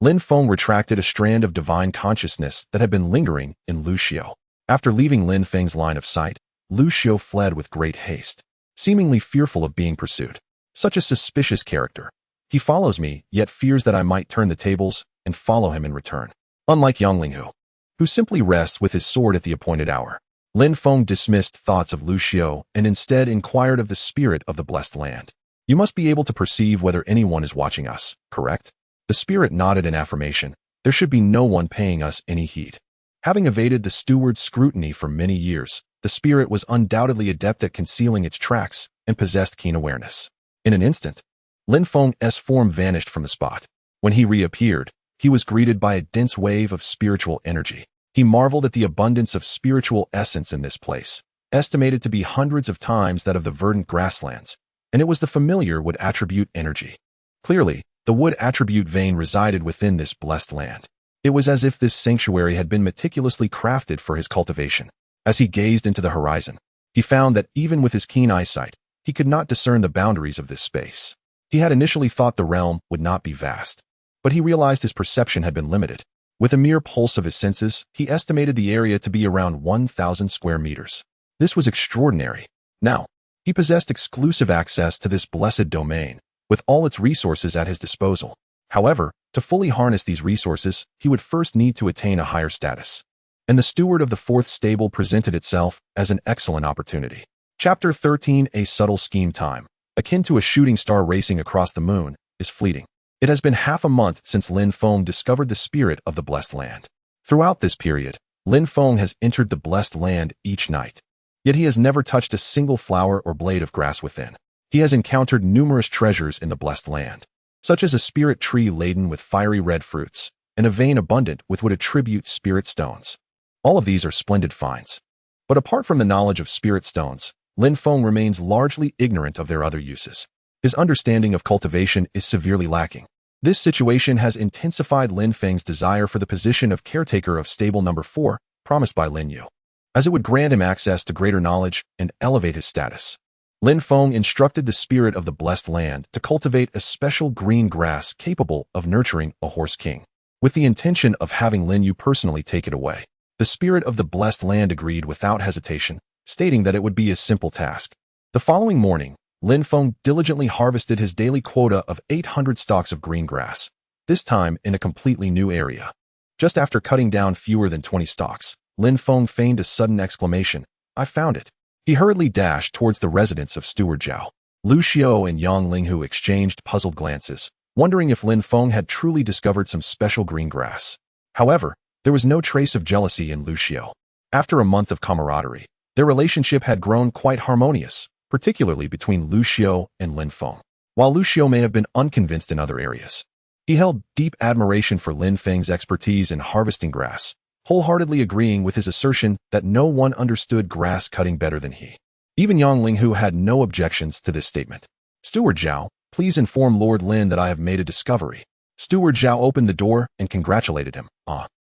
A: Lin Feng retracted a strand of divine consciousness that had been lingering in Lu Xiu. After leaving Lin Feng's line of sight, Lu Xiu fled with great haste, seemingly fearful of being pursued. Such a suspicious character. He follows me, yet fears that I might turn the tables and follow him in return. Unlike Yonglinghu, who simply rests with his sword at the appointed hour, Lin Feng dismissed thoughts of Lu Xiu and instead inquired of the spirit of the blessed land. "You must be able to perceive whether anyone is watching us, correct?" The spirit nodded in affirmation. "There should be no one paying us any heed." Having evaded the steward's scrutiny for many years, the spirit was undoubtedly adept at concealing its tracks and possessed keen awareness. In an instant, Lin Feng's form vanished from the spot. When he reappeared, he was greeted by a dense wave of spiritual energy. He marveled at the abundance of spiritual essence in this place, estimated to be hundreds of times that of the verdant grasslands, and it was the familiar wood attribute energy. Clearly, the wood attribute vein resided within this blessed land. It was as if this sanctuary had been meticulously crafted for his cultivation. As he gazed into the horizon, he found that even with his keen eyesight, he could not discern the boundaries of this space. He had initially thought the realm would not be vast, but he realized his perception had been limited. With a mere pulse of his senses, he estimated the area to be around 1,000 square meters. This was extraordinary. Now, he possessed exclusive access to this blessed domain, with all its resources at his disposal. However, to fully harness these resources, he would first need to attain a higher status. And the steward of the fourth stable presented itself as an excellent opportunity. Chapter 13. A subtle scheme. Time, akin to a shooting star racing across the moon, is fleeting. It has been half a month since Lin Feng discovered the spirit of the blessed land. Throughout this period, Lin Feng has entered the blessed land each night. Yet he has never touched a single flower or blade of grass within. He has encountered numerous treasures in the blessed land, such as a spirit tree laden with fiery red fruits, and a vein abundant with what attribute spirit stones. All of these are splendid finds. But apart from the knowledge of spirit stones, Lin Feng remains largely ignorant of their other uses. His understanding of cultivation is severely lacking. This situation has intensified Lin Feng's desire for the position of caretaker of stable number 4, promised by Lin Yu, as it would grant him access to greater knowledge and elevate his status. Lin Feng instructed the spirit of the blessed land to cultivate a special green grass capable of nurturing a horse king, with the intention of having Lin Yu personally take it away. The spirit of the blessed land agreed without hesitation, stating that it would be a simple task. The following morning, Lin Feng diligently harvested his daily quota of 800 stalks of green grass, this time in a completely new area. Just after cutting down fewer than 20 stalks, Lin Feng feigned a sudden exclamation, "I found it." He hurriedly dashed towards the residence of Steward Zhao. Lu Xiao and Yang Linghu exchanged puzzled glances, wondering if Lin Feng had truly discovered some special green grass. However, there was no trace of jealousy in Lu Xiao. After a month of camaraderie, their relationship had grown quite harmonious, particularly between Lu Xiao and Lin Feng. While Lu Xiao may have been unconvinced in other areas, he held deep admiration for Lin Feng's expertise in harvesting grass, wholeheartedly agreeing with his assertion that no one understood grass cutting better than he. Even Yang Linghu had no objections to this statement. "Steward Zhao, please inform Lord Lin that I have made a discovery." Steward Zhao opened the door and congratulated him.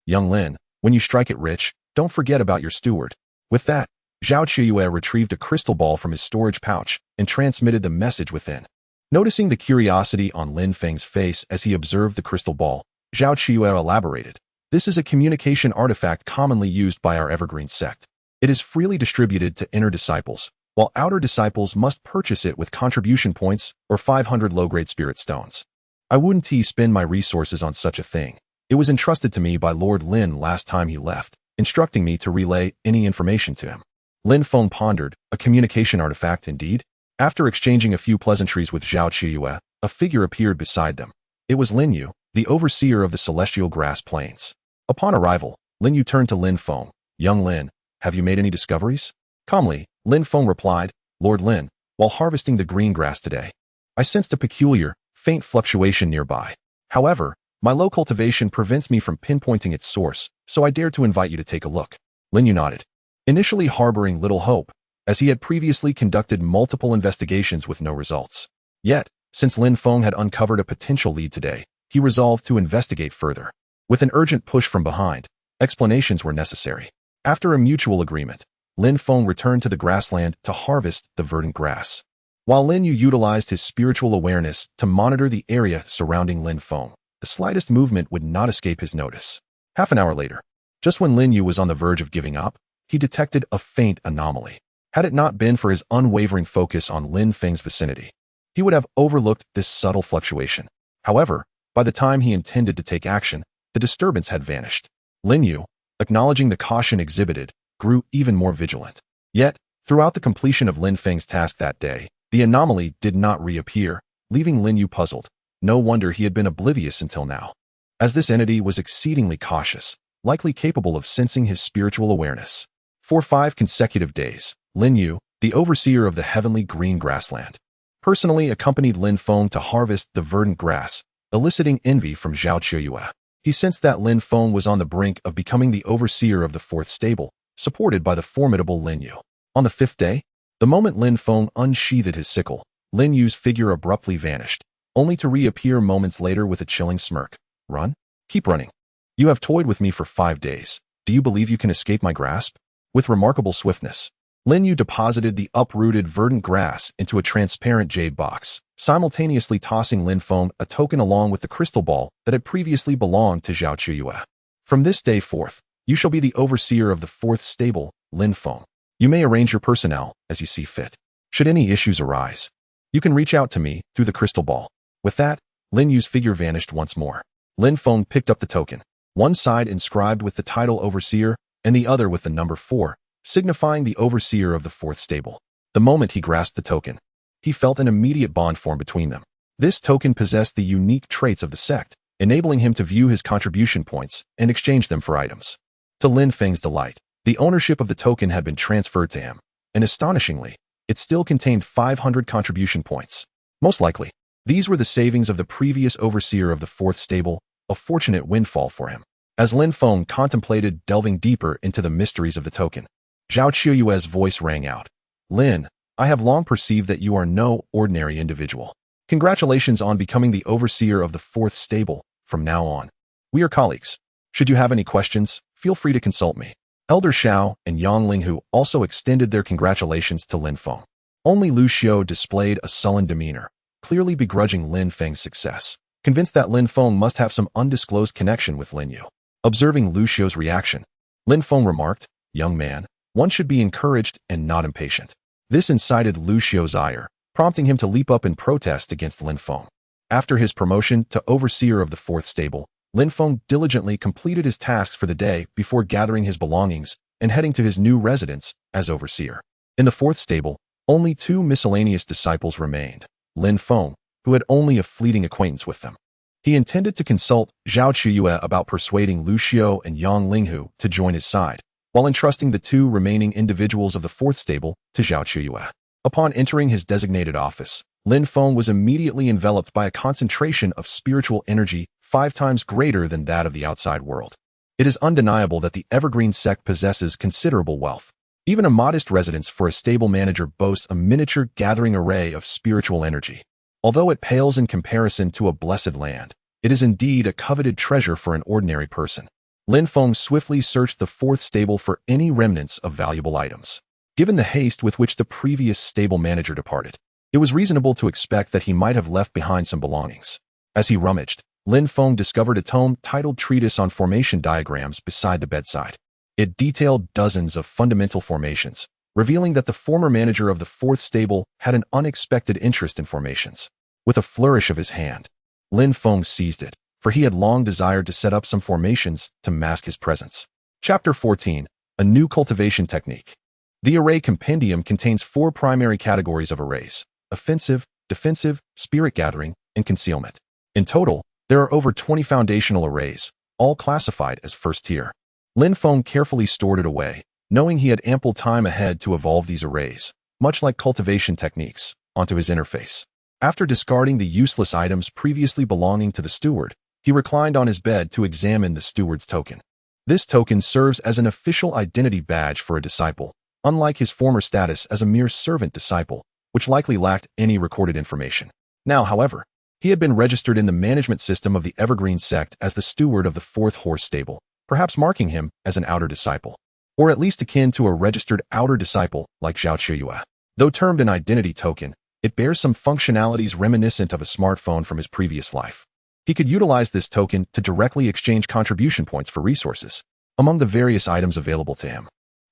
A: Young Lin, when you strike it rich, don't forget about your steward." With that, Zhao Qiyue retrieved a crystal ball from his storage pouch and transmitted the message within. Noticing the curiosity on Lin Feng's face as he observed the crystal ball, Zhao Qiyue elaborated, "This is a communication artifact commonly used by our evergreen sect. It is freely distributed to inner disciples, while outer disciples must purchase it with contribution points or 500 low-grade spirit stones. I wouldn't spend my resources on such a thing. It was entrusted to me by Lord Lin last time he left, instructing me to relay any information to him." Lin Feng pondered, a communication artifact indeed? After exchanging a few pleasantries with Zhao Qiyue, a figure appeared beside them. It was Lin Yu, the overseer of the celestial grass plains. Upon arrival, Lin Yu turned to Lin Feng. "Young Lin, have you made any discoveries?" Calmly, Lin Feng replied, "Lord Lin, while harvesting the green grass today, I sensed a peculiar, faint fluctuation nearby. However, my low cultivation prevents me from pinpointing its source, so I dared to invite you to take a look." Lin Yu nodded, initially harboring little hope, as he had previously conducted multiple investigations with no results. Yet, since Lin Feng had uncovered a potential lead today, he resolved to investigate further. With an urgent push from behind, explanations were necessary. After a mutual agreement, Lin Feng returned to the grassland to harvest the verdant grass, while Lin Yu utilized his spiritual awareness to monitor the area surrounding Lin Feng. The slightest movement would not escape his notice. Half an hour later, just when Lin Yu was on the verge of giving up, he detected a faint anomaly. Had it not been for his unwavering focus on Lin Feng's vicinity, he would have overlooked this subtle fluctuation. However, by the time he intended to take action, the disturbance had vanished. Lin Yu, acknowledging the caution exhibited, grew even more vigilant. Yet, throughout the completion of Lin Feng's task that day, the anomaly did not reappear, leaving Lin Yu puzzled. No wonder he had been oblivious until now, as this entity was exceedingly cautious, likely capable of sensing his spiritual awareness. For 5 consecutive days, Lin Yu, the overseer of the heavenly green grassland, personally accompanied Lin Feng to harvest the verdant grass, eliciting envy from Zhao Qiyue. He sensed that Lin Feng was on the brink of becoming the overseer of the 4th stable, supported by the formidable Lin Yu. On the 5th day, the moment Lin Feng unsheathed his sickle, Lin Yu's figure abruptly vanished, only to reappear moments later with a chilling smirk. "Run? Keep running. You have toyed with me for 5 days. Do you believe you can escape my grasp?" With remarkable swiftness, Lin Yu deposited the uprooted verdant grass into a transparent jade box, simultaneously tossing Lin Feng a token along with the crystal ball that had previously belonged to Zhao Qiyue. "From this day forth, you shall be the overseer of the 4th stable, Lin Feng. You may arrange your personnel as you see fit. Should any issues arise, you can reach out to me through the crystal ball." With that, Lin Yu's figure vanished once more. Lin Feng picked up the token, one side inscribed with the title Overseer and the other with the number 4, signifying the overseer of the 4th stable. The moment he grasped the token, he felt an immediate bond form between them. This token possessed the unique traits of the sect, enabling him to view his contribution points and exchange them for items. To Lin Feng's delight, the ownership of the token had been transferred to him, and astonishingly, it still contained 500 contribution points. Most likely, these were the savings of the previous overseer of the 4th stable, a fortunate windfall for him. As Lin Feng contemplated delving deeper into the mysteries of the token, Zhao Qiyue's voice rang out. "Lin, I have long perceived that you are no ordinary individual. Congratulations on becoming the overseer of the 4th stable. From now on, we are colleagues. Should you have any questions, feel free to consult me." Elder Xiao and Yang Linghu also extended their congratulations to Lin Feng. Only Lu Xiao displayed a sullen demeanor, clearly begrudging Lin Feng's success, convinced that Lin Feng must have some undisclosed connection with Lin Yu. Observing Lu Xiao's reaction, Lin Feng remarked, "Young man, one should be encouraged and not impatient." This incited Lu Xiao's ire, prompting him to leap up in protest against Lin Feng. After his promotion to overseer of the fourth stable, Lin Feng diligently completed his tasks for the day before gathering his belongings and heading to his new residence as overseer. In the fourth stable, only 2 miscellaneous disciples remained, Lin Feng, who had only a fleeting acquaintance with them. He intended to consult Zhao Chuyue about persuading Lu Xiu and Yang Linghu to join his side, while entrusting the 2 remaining individuals of the fourth stable to Zhao Chuyue. Upon entering his designated office, Lin Feng was immediately enveloped by a concentration of spiritual energy 5 times greater than that of the outside world. It is undeniable that the Evergreen sect possesses considerable wealth. Even a modest residence for a stable manager boasts a miniature gathering array of spiritual energy. Although it pales in comparison to a blessed land, it is indeed a coveted treasure for an ordinary person. Lin Feng swiftly searched the fourth stable for any remnants of valuable items. Given the haste with which the previous stable manager departed, it was reasonable to expect that he might have left behind some belongings. As he rummaged, Lin Feng discovered a tome titled Treatise on Formation Diagrams beside the bedside. It detailed dozens of fundamental formations, revealing that the former manager of the fourth stable had an unexpected interest in formations. With a flourish of his hand, Lin Feng seized it, for he had long desired to set up some formations to mask his presence. Chapter 14. A New Cultivation Technique. The Array Compendium contains 4 primary categories of arrays: offensive, defensive, spirit gathering, and concealment. In total, there are over 20 foundational arrays, all classified as first tier. Lin Feng carefully stored it away, knowing he had ample time ahead to evolve these arrays, much like cultivation techniques, onto his interface. After discarding the useless items previously belonging to the steward, he reclined on his bed to examine the steward's token. This token serves as an official identity badge for a disciple, unlike his former status as a mere servant disciple, which likely lacked any recorded information. Now, however, he had been registered in the management system of the Evergreen sect as the steward of the fourth horse stable, perhaps marking him as an outer disciple, or at least akin to a registered outer disciple like Zhao Chuyue. Though termed an identity token, it bears some functionalities reminiscent of a smartphone from his previous life. He could utilize this token to directly exchange contribution points for resources among the various items available to him.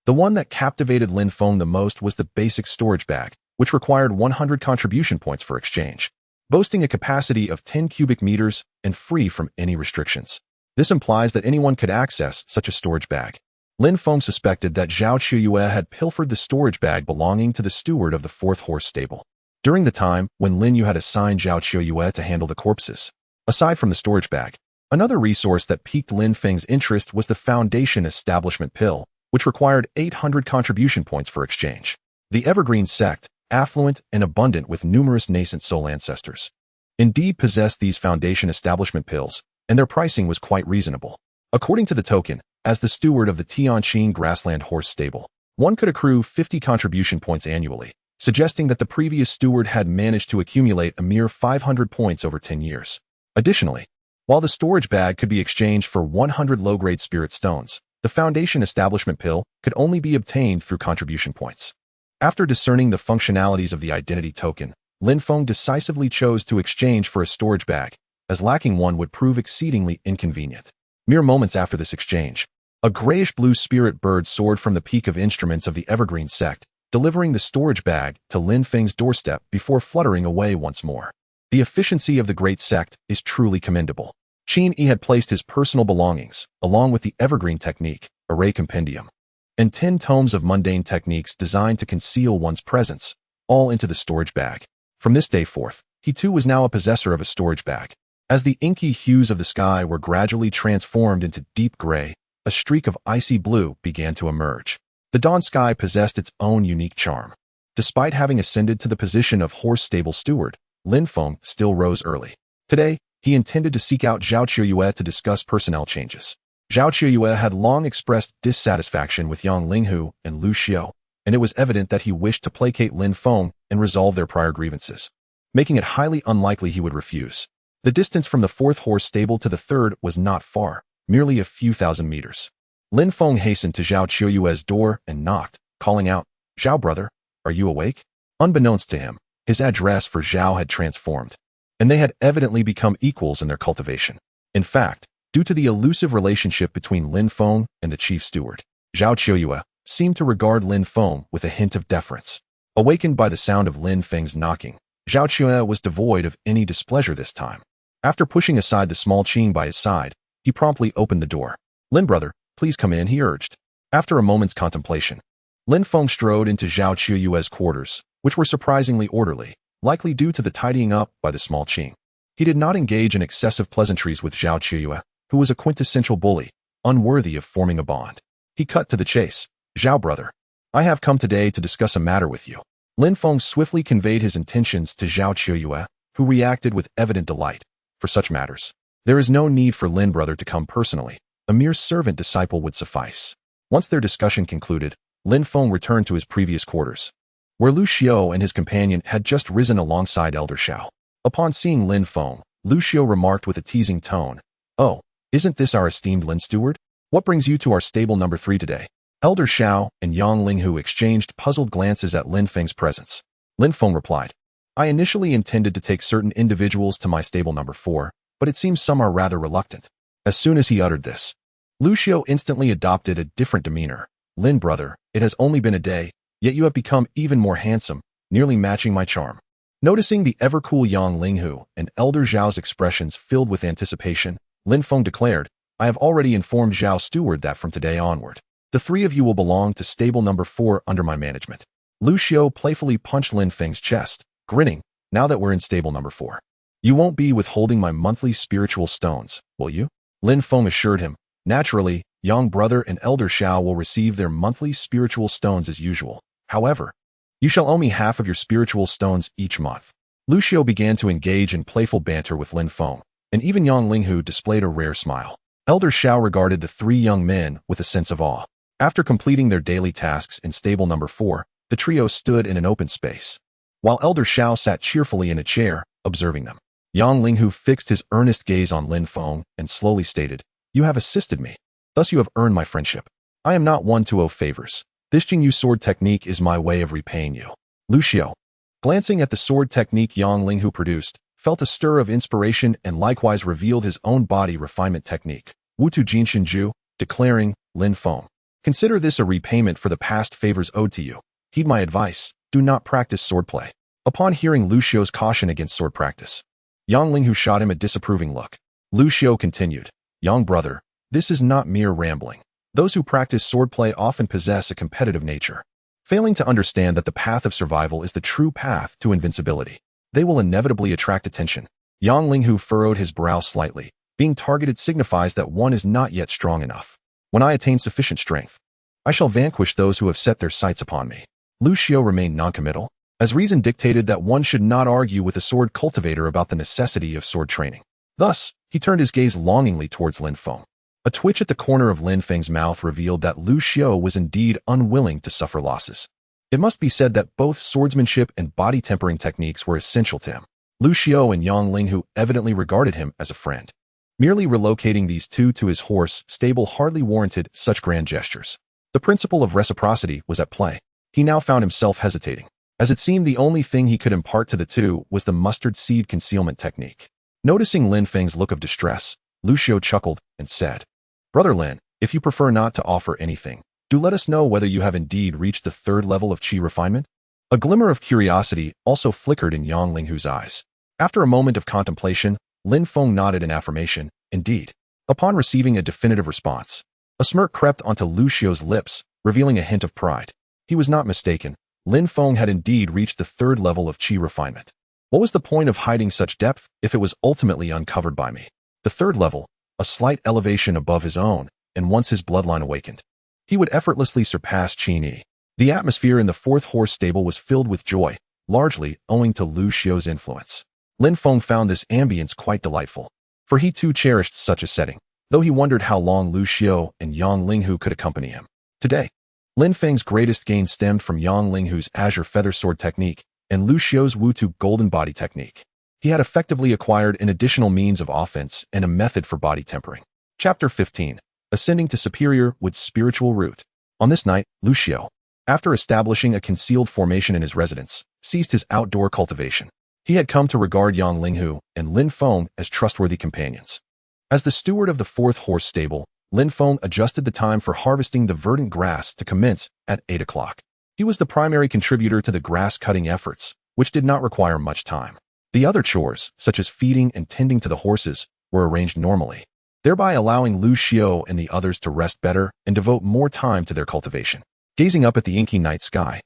A: The one that captivated Lin Feng the most was the basic storage bag, which required 100 contribution points for exchange, boasting a capacity of 10 cubic meters and free from any restrictions. This implies that anyone could access such a storage bag. Lin Feng suspected that Zhao Chuyue had pilfered the storage bag belonging to the steward of the fourth horse stable during the time when Lin Yu had assigned Zhao Chuyue to handle the corpses. Aside from the storage bag, another resource that piqued Lin Feng's interest was the Foundation Establishment Pill, which required 800 contribution points for exchange. The Evergreen sect, affluent and abundant with numerous nascent soul ancestors, indeed possessed these Foundation Establishment Pills, and their pricing was quite reasonable. According to the token, as the steward of the Tianqing Grassland Horse Stable, one could accrue 50 contribution points annually, suggesting that the previous steward had managed to accumulate a mere 500 points over 10 years. Additionally, while the storage bag could be exchanged for 100 low-grade spirit stones, the Foundation Establishment Pill could only be obtained through contribution points. After discerning the functionalities of the identity token, Lin Feng decisively chose to exchange for a storage bag, as lacking one would prove exceedingly inconvenient. Mere moments after this exchange, a grayish-blue spirit bird soared from the peak of instruments of the Evergreen sect, delivering the storage bag to Lin Feng's doorstep before fluttering away once more. The efficiency of the great sect is truly commendable. Qin Yi had placed his personal belongings, along with the Evergreen Technique, Array Compendium, and 10 tomes of mundane techniques designed to conceal one's presence, all into the storage bag. From this day forth, he too was now a possessor of a storage bag. As the inky hues of the sky were gradually transformed into deep gray, a streak of icy blue began to emerge. The dawn sky possessed its own unique charm. Despite having ascended to the position of horse stable steward, Lin Feng still rose early. Today, he intended to seek out Zhao Chuyue to discuss personnel changes. Zhao Chuyue had long expressed dissatisfaction with Yang Linghu and Lu Xiu, and it was evident that he wished to placate Lin Feng and resolve their prior grievances, making it highly unlikely he would refuse. The distance from the fourth horse stable to the third was not far, merely a few thousand meters. Lin Feng hastened to Zhao Chuyue's door and knocked, calling out, "Zhao brother, are you awake?" Unbeknownst to him, his address for Zhao had transformed, and they had evidently become equals in their cultivation. In fact, due to the elusive relationship between Lin Feng and the chief steward, Zhao Chuyue seemed to regard Lin Feng with a hint of deference. Awakened by the sound of Lin Feng's knocking, Zhao Qiuya was devoid of any displeasure this time. After pushing aside the small Qing by his side, he promptly opened the door. "Lin brother, please come in," he urged. After a moment's contemplation, Lin Feng strode into Zhao Qiuya's quarters, which were surprisingly orderly, likely due to the tidying up by the small Qing. He did not engage in excessive pleasantries with Zhao Qiuya, who was a quintessential bully, unworthy of forming a bond. He cut to the chase. "Zhao brother, I have come today to discuss a matter with you." Lin Feng swiftly conveyed his intentions to Zhao Qiuya, who reacted with evident delight. For such matters, there is no need for Lin brother to come personally. A mere servant disciple would suffice. Once their discussion concluded, Lin Feng returned to his previous quarters, where Lu Xiao and his companion had just risen alongside Elder Xiao. Upon seeing Lin Feng, Lu Xiao remarked with a teasing tone, "Oh, isn't this our esteemed Lin steward? What brings you to our stable number 3 today?" Elder Xiao and Yang Linghu exchanged puzzled glances at Lin Feng's presence. Lin Feng replied, "I initially intended to take certain individuals to my stable number 4, but it seems some are rather reluctant." As soon as he uttered this, Lu Xiao instantly adopted a different demeanor. "Lin brother, it has only been a day, yet you have become even more handsome, nearly matching my charm." Noticing the ever-cool Yang Linghu and Elder Zhao's expressions filled with anticipation, Lin Feng declared, "I have already informed Zhao steward that from today onward, the 3 of you will belong to stable number 4 under my management." Lu Xiao playfully punched Lin Feng's chest, grinning, "Now that we're in stable number 4, you won't be withholding my monthly spiritual stones, will you?" Lin Feng assured him, "Naturally, Yang brother and Elder Xiao will receive their monthly spiritual stones as usual. However, you shall owe me half of your spiritual stones each month." Lu Xiao began to engage in playful banter with Lin Feng, and even Yang Linghu displayed a rare smile. Elder Xiao regarded the 3 young men with a sense of awe. After completing their daily tasks in stable number 4, the trio stood in an open space, while Elder Xiao sat cheerfully in a chair, observing them. Yang Linghu fixed his earnest gaze on Lin Feng and slowly stated, "You have assisted me. Thus you have earned my friendship. I am not one to owe favors. This Jingyu sword technique is my way of repaying you." Lu Xiao, glancing at the sword technique Yang Linghu produced, felt a stir of inspiration and likewise revealed his own body refinement technique, Wutu Jinshinju, declaring, "Lin Feng, consider this a repayment for the past favors owed to you. Heed my advice, do not practice swordplay." Upon hearing Lu Xiao's caution against sword practice, Yang Linghu shot him a disapproving look. Lu Xiao continued, "Yang brother, this is not mere rambling. Those who practice swordplay often possess a competitive nature, failing to understand that the path of survival is the true path to invincibility. They will inevitably attract attention." Yang Linghu furrowed his brow slightly. Being targeted signifies that one is not yet strong enough. When I attain sufficient strength, I shall vanquish those who have set their sights upon me. Lu Xiao remained noncommittal, as reason dictated that one should not argue with a sword cultivator about the necessity of sword training. Thus, he turned his gaze longingly towards Lin Feng. A twitch at the corner of Lin Feng's mouth revealed that Lu Xiao was indeed unwilling to suffer losses. It must be said that both swordsmanship and body tempering techniques were essential to him. Lu Xiao and Yang Linghu evidently regarded him as a friend. Merely relocating these 2 to his horse stable hardly warranted such grand gestures. The principle of reciprocity was at play. He now found himself hesitating, as it seemed the only thing he could impart to the 2 was the mustard seed concealment technique. Noticing Lin Feng's look of distress, Lu Xiao chuckled and said, "Brother Lin, if you prefer not to offer anything, do let us know whether you have indeed reached the 3rd level of qi refinement." A glimmer of curiosity also flickered in Yang Linghu's eyes. After a moment of contemplation, Lin Feng nodded in affirmation, "Indeed." Upon receiving a definitive response, a smirk crept onto Lu Xiao's lips, revealing a hint of pride. He was not mistaken. Lin Feng had indeed reached the 3rd level of qi refinement. What was the point of hiding such depth if it was ultimately uncovered by me? The 3rd level, a slight elevation above his own, and once his bloodline awakened, he would effortlessly surpass Qin Yi. The atmosphere in the 4th horse stable was filled with joy, largely owing to Lu Xiao's influence. Lin Feng found this ambience quite delightful, for he too cherished such a setting, though he wondered how long Lu Xiao and Yang Linghu could accompany him. Today, Lin Feng's greatest gain stemmed from Yang Linghu's Azure Feather Sword technique and Lu Xiao's Wutu Golden Body technique. He had effectively acquired an additional means of offense and a method for body tempering. Chapter 15. Ascending to Superior with Spiritual Root. On this night, Lu Xiao, after establishing a concealed formation in his residence, ceased his outdoor cultivation. He had come to regard Yang Linghu and Lin Feng as trustworthy companions. As the steward of the 4th horse stable, Lin Feng adjusted the time for harvesting the verdant grass to commence at 8 o'clock. He was the primary contributor to the grass-cutting efforts, which did not require much time. The other chores, such as feeding and tending to the horses, were arranged normally, thereby allowing Lu Xiao and the others to rest better and devote more time to their cultivation. Gazing up at the inky night sky,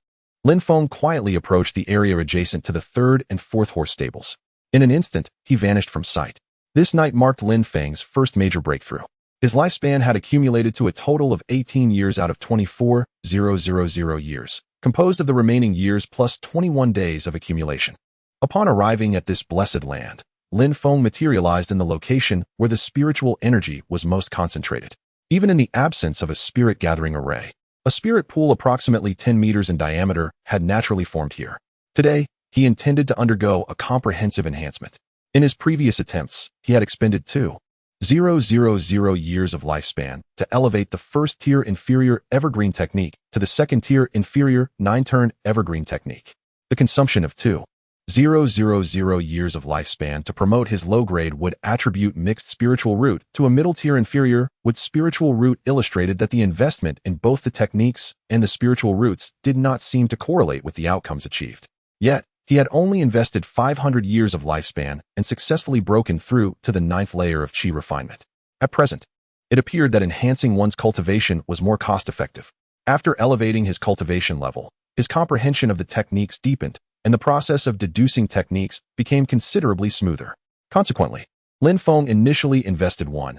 A: Lin Feng quietly approached the area adjacent to the third and fourth horse stables. In an instant, he vanished from sight. This night marked Lin Feng's first major breakthrough. His lifespan had accumulated to a total of 18 years out of 24,000 years, composed of the remaining years plus 21 days of accumulation. Upon arriving at this blessed land, Lin Feng materialized in the location where the spiritual energy was most concentrated. Even in the absence of a spirit-gathering array, a spirit pool approximately 10 meters in diameter had naturally formed here. Today, he intended to undergo a comprehensive enhancement. In his previous attempts, he had expended 2,000 years of lifespan to elevate the first-tier inferior evergreen technique to the second-tier inferior 9-turn evergreen technique. The consumption of 2,000 years of lifespan to promote his low-grade wood attribute mixed spiritual root to a middle-tier inferior wood spiritual root illustrated that the investment in both the techniques and the spiritual roots did not seem to correlate with the outcomes achieved. Yet, he had only invested 500 years of lifespan and successfully broken through to the 9th layer of qi refinement. At present, it appeared that enhancing one's cultivation was more cost-effective. After elevating his cultivation level, his comprehension of the techniques deepened, and the process of deducing techniques became considerably smoother. Consequently, Lin Feng initially invested 1,000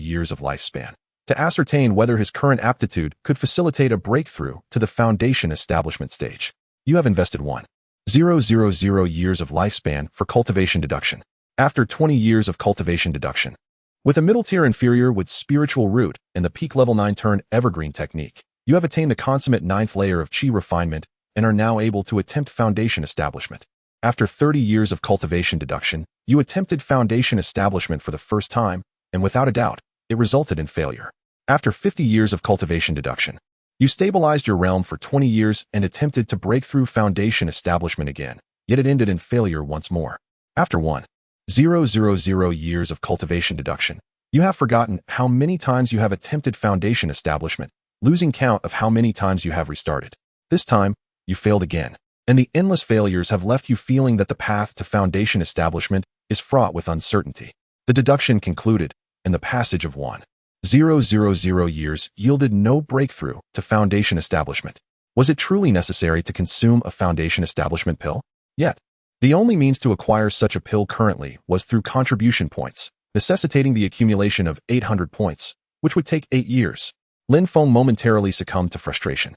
A: years of lifespan to ascertain whether his current aptitude could facilitate a breakthrough to the foundation establishment stage. You have invested 1,000 years of lifespan for cultivation deduction. After 20 years of cultivation deduction, with a middle-tier inferior with spiritual root and the peak level 9-turn evergreen technique, you have attained the consummate 9th layer of qi refinement and are now able to attempt foundation establishment. After 30 years of cultivation deduction, you attempted foundation establishment for the first time, and without a doubt, it resulted in failure. After 50 years of cultivation deduction, you stabilized your realm for 20 years and attempted to break through foundation establishment again, yet it ended in failure once more. After 1,000 years of cultivation deduction, you have forgotten how many times you have attempted foundation establishment, losing count of how many times you have restarted. This time, you failed again, and the endless failures have left you feeling that the path to foundation establishment is fraught with uncertainty. The deduction concluded, and the passage of 1,000 years yielded no breakthrough to foundation establishment. Was it truly necessary to consume a foundation establishment pill? Yet, the only means to acquire such a pill currently was through contribution points, necessitating the accumulation of 800 points, which would take 8 years. Lin Feng momentarily succumbed to frustration.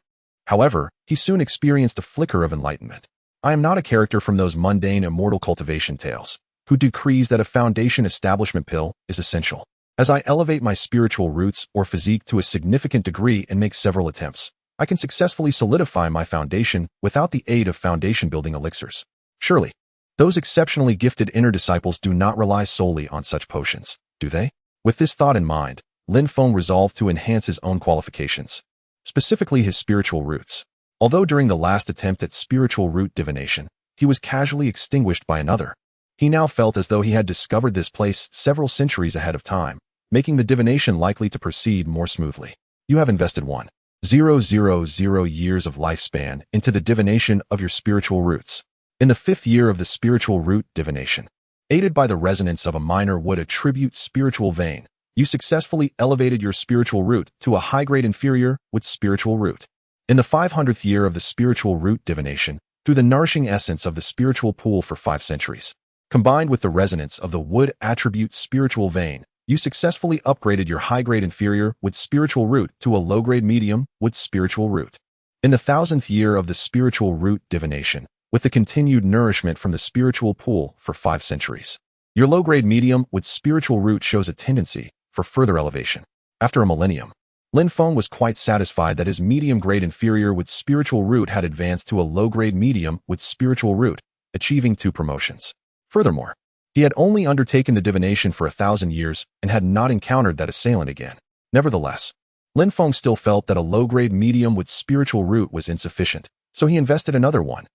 A: However, he soon experienced a flicker of enlightenment. I am not a character from those mundane immortal cultivation tales, who decrees that a foundation establishment pill is essential. As I elevate my spiritual roots or physique to a significant degree and make several attempts, I can successfully solidify my foundation without the aid of foundation-building elixirs. Surely, those exceptionally gifted inner disciples do not rely solely on such potions, do they? With this thought in mind, Lin Feng resolved to enhance his own qualifications, specifically his spiritual roots. Although during the last attempt at spiritual root divination, he was casually extinguished by another, he now felt as though he had discovered this place several centuries ahead of time, making the divination likely to proceed more smoothly. You have invested 1,000 years of lifespan into the divination of your spiritual roots. In the 5th year of the spiritual root divination, aided by the resonance of a minor wood attribute spiritual vein, you successfully elevated your spiritual root to a high-grade inferior with spiritual root. In the 500th year of the spiritual root divination, through the nourishing essence of the spiritual pool for 5 centuries, combined with the resonance of the wood attribute spiritual vein, you successfully upgraded your high-grade inferior with spiritual root to a low-grade medium with spiritual root. In the 1000th year of the spiritual root divination, with the continued nourishment from the spiritual pool for 5 centuries, your low-grade medium with spiritual root shows a tendency for further elevation. After a millennium, Lin Feng was quite satisfied that his medium-grade inferior with spiritual root had advanced to a low-grade medium with spiritual root, achieving 2 promotions. Furthermore, he had only undertaken the divination for 1,000 years and had not encountered that assailant again. Nevertheless, Lin Feng still felt that a low-grade medium with spiritual root was insufficient, so he invested another 1,000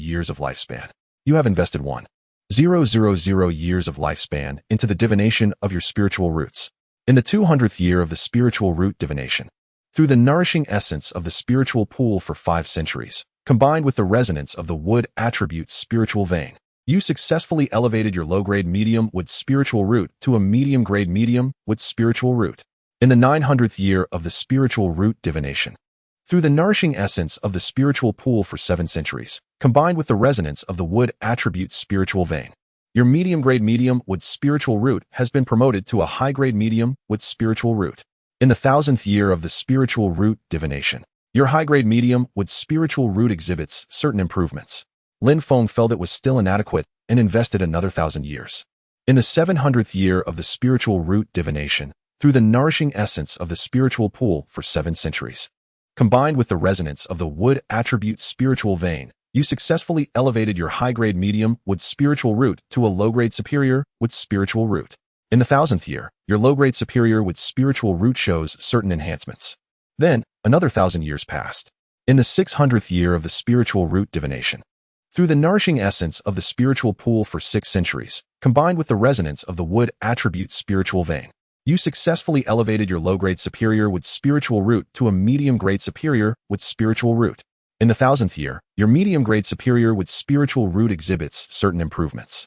A: years of lifespan. You have invested 1,000 years of lifespan into the divination of your spiritual roots. In the 200th year of the spiritual root divination, through the nourishing essence of the spiritual pool for 5 centuries, combined with the resonance of the wood attribute's spiritual vein. You successfully elevated your low-grade medium wood spiritual root to a medium-grade medium wood spiritual root. In the 900th year of the spiritual root divination, through the nourishing essence of the spiritual pool for 7 centuries, combined with the resonance of the wood attribute's spiritual vein, your medium-grade medium wood spiritual root has been promoted to a high-grade medium wood spiritual root. In the 1000th year of the spiritual root divination, your high-grade medium wood spiritual root exhibits certain improvements. Lin Feng felt it was still inadequate and invested another 1,000 years. In the 700th year of the spiritual root divination, through the nourishing essence of the spiritual pool for 7 centuries, combined with the resonance of the wood attribute spiritual vein, you successfully elevated your high-grade medium wood spiritual root to a low-grade superior wood spiritual root. In the 1000th year, your low-grade superior wood spiritual root shows certain enhancements. Then, another 1,000 years passed. In the 600th year of the spiritual root divination, through the nourishing essence of the spiritual pool for 6 centuries, combined with the resonance of the wood attribute spiritual vein, you successfully elevated your low-grade superior wood spiritual root to a medium-grade superior wood spiritual root. In the 1000th year, your medium-grade superior wood spiritual root exhibits certain improvements.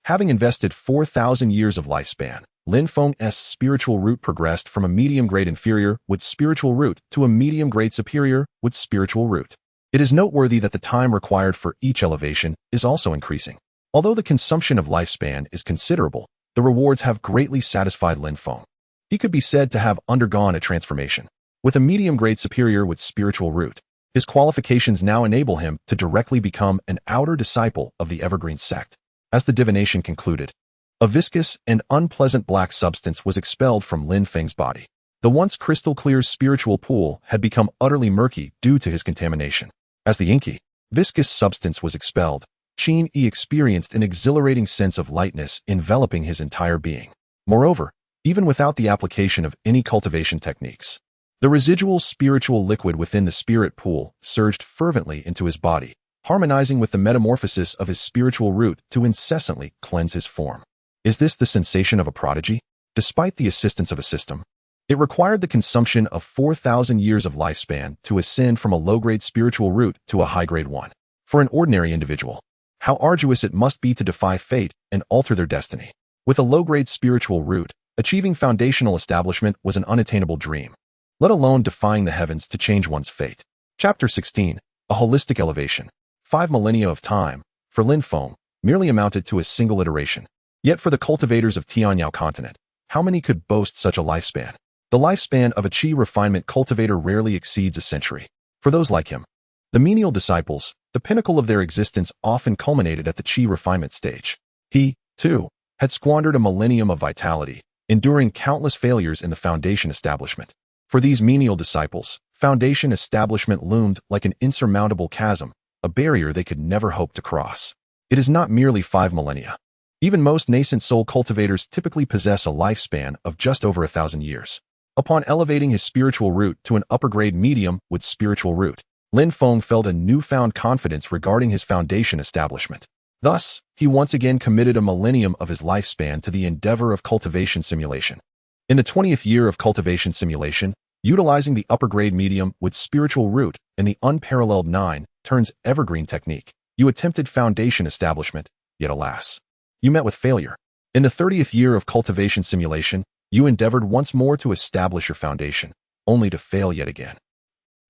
A: Having invested 4,000 years of lifespan, Lin Feng's spiritual root progressed from a medium-grade inferior wood spiritual root to a medium-grade superior wood spiritual root. It is noteworthy that the time required for each elevation is also increasing. Although the consumption of lifespan is considerable, the rewards have greatly satisfied Lin Feng. He could be said to have undergone a transformation. With a medium-grade superior with spiritual root, his qualifications now enable him to directly become an outer disciple of the Evergreen sect. As the divination concluded, a viscous and unpleasant black substance was expelled from Lin Feng's body. The once crystal-clear spiritual pool had become utterly murky due to his contamination. As the inky, viscous substance was expelled, Qin Yi experienced an exhilarating sense of lightness enveloping his entire being. Moreover, even without the application of any cultivation techniques, the residual spiritual liquid within the spirit pool surged fervently into his body, harmonizing with the metamorphosis of his spiritual root to incessantly cleanse his form. Is this the sensation of a prodigy? Despite the assistance of a system, it required the consumption of 4,000 years of lifespan to ascend from a low-grade spiritual root to a high-grade one. For an ordinary individual, how arduous it must be to defy fate and alter their destiny. With a low-grade spiritual root, achieving foundational establishment was an unattainable dream, let alone defying the heavens to change one's fate. Chapter 16. A holistic elevation. 5 millennia of time, for Lin Feng, merely amounted to a single iteration. Yet for the cultivators of Tianyao continent, how many could boast such a lifespan? The lifespan of a qi refinement cultivator rarely exceeds a century. For those like him, the menial disciples, the pinnacle of their existence often culminated at the qi refinement stage. He, too, had squandered a millennium of vitality, enduring countless failures in the foundation establishment. For these menial disciples, foundation establishment loomed like an insurmountable chasm, a barrier they could never hope to cross. It is not merely 5 millennia. Even most nascent soul cultivators typically possess a lifespan of just over 1,000 years. Upon elevating his spiritual root to an upper-grade medium with spiritual root, Lin Feng felt a newfound confidence regarding his foundation establishment. Thus, he once again committed a millennium of his lifespan to the endeavor of cultivation simulation. In the 20th year of cultivation simulation, utilizing the upper-grade medium with spiritual root and the unparalleled 9 turns evergreen technique, you attempted foundation establishment, yet alas, you met with failure. In the 30th year of cultivation simulation, you endeavored once more to establish your foundation, only to fail yet again.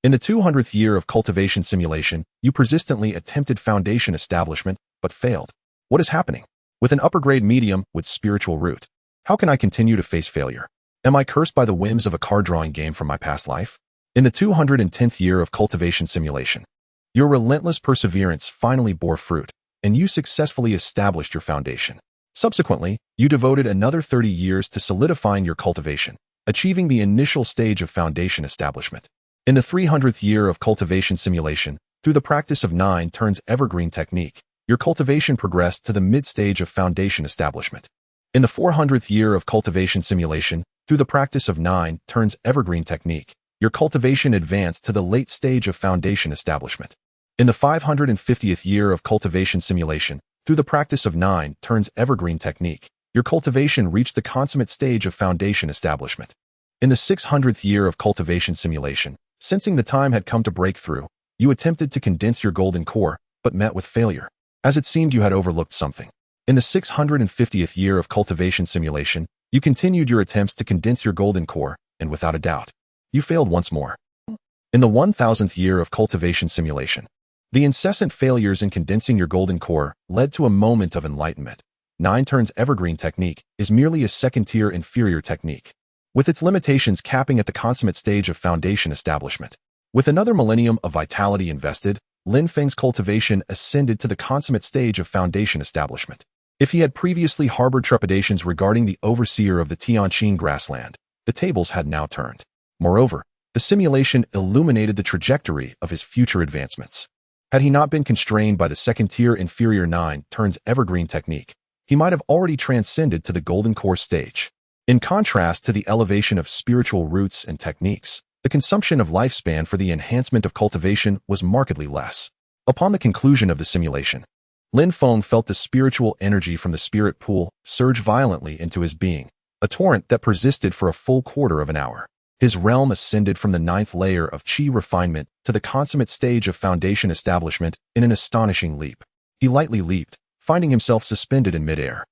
A: In the 200th year of cultivation simulation, you persistently attempted foundation establishment, but failed. What is happening? With an upper-grade medium with spiritual root, how can I continue to face failure? Am I cursed by the whims of a card-drawing game from my past life? In the 210th year of cultivation simulation, your relentless perseverance finally bore fruit, and you successfully established your foundation. Subsequently, you devoted another 30 years to solidifying your cultivation, achieving the initial stage of foundation establishment. In the 300th year of cultivation simulation, through the practice of 9 turns evergreen technique, your cultivation progressed to the mid-stage of foundation establishment. In the 400th year of cultivation simulation, through the practice of 9 turns evergreen technique, your cultivation advanced to the late stage of foundation establishment. In the 550th year of cultivation simulation, through the practice of 9 turns evergreen technique, your cultivation reached the consummate stage of foundation establishment. In the 600th year of cultivation simulation, sensing the time had come to break through, you attempted to condense your golden core, but met with failure, as it seemed you had overlooked something. In the 650th year of cultivation simulation, you continued your attempts to condense your golden core, and without a doubt, you failed once more. In the 1000th year of cultivation simulation, the incessant failures in condensing your golden core led to a moment of enlightenment. 9 turns evergreen technique is merely a second-tier inferior technique, with its limitations capping at the consummate stage of foundation establishment. With another millennium of vitality invested, Lin Feng's cultivation ascended to the consummate stage of foundation establishment. If he had previously harbored trepidations regarding the overseer of the Tianqing grassland, the tables had now turned. Moreover, the simulation illuminated the trajectory of his future advancements. Had he not been constrained by the second-tier inferior 9 turns evergreen technique, he might have already transcended to the golden core stage. In contrast to the elevation of spiritual roots and techniques, the consumption of lifespan for the enhancement of cultivation was markedly less. Upon the conclusion of the simulation, Lin Feng felt the spiritual energy from the spirit pool surge violently into his being, a torrent that persisted for a full quarter of an hour. His realm ascended from the 9th layer of qi refinement to the consummate stage of foundation establishment in an astonishing leap. He lightly leaped, finding himself suspended in midair.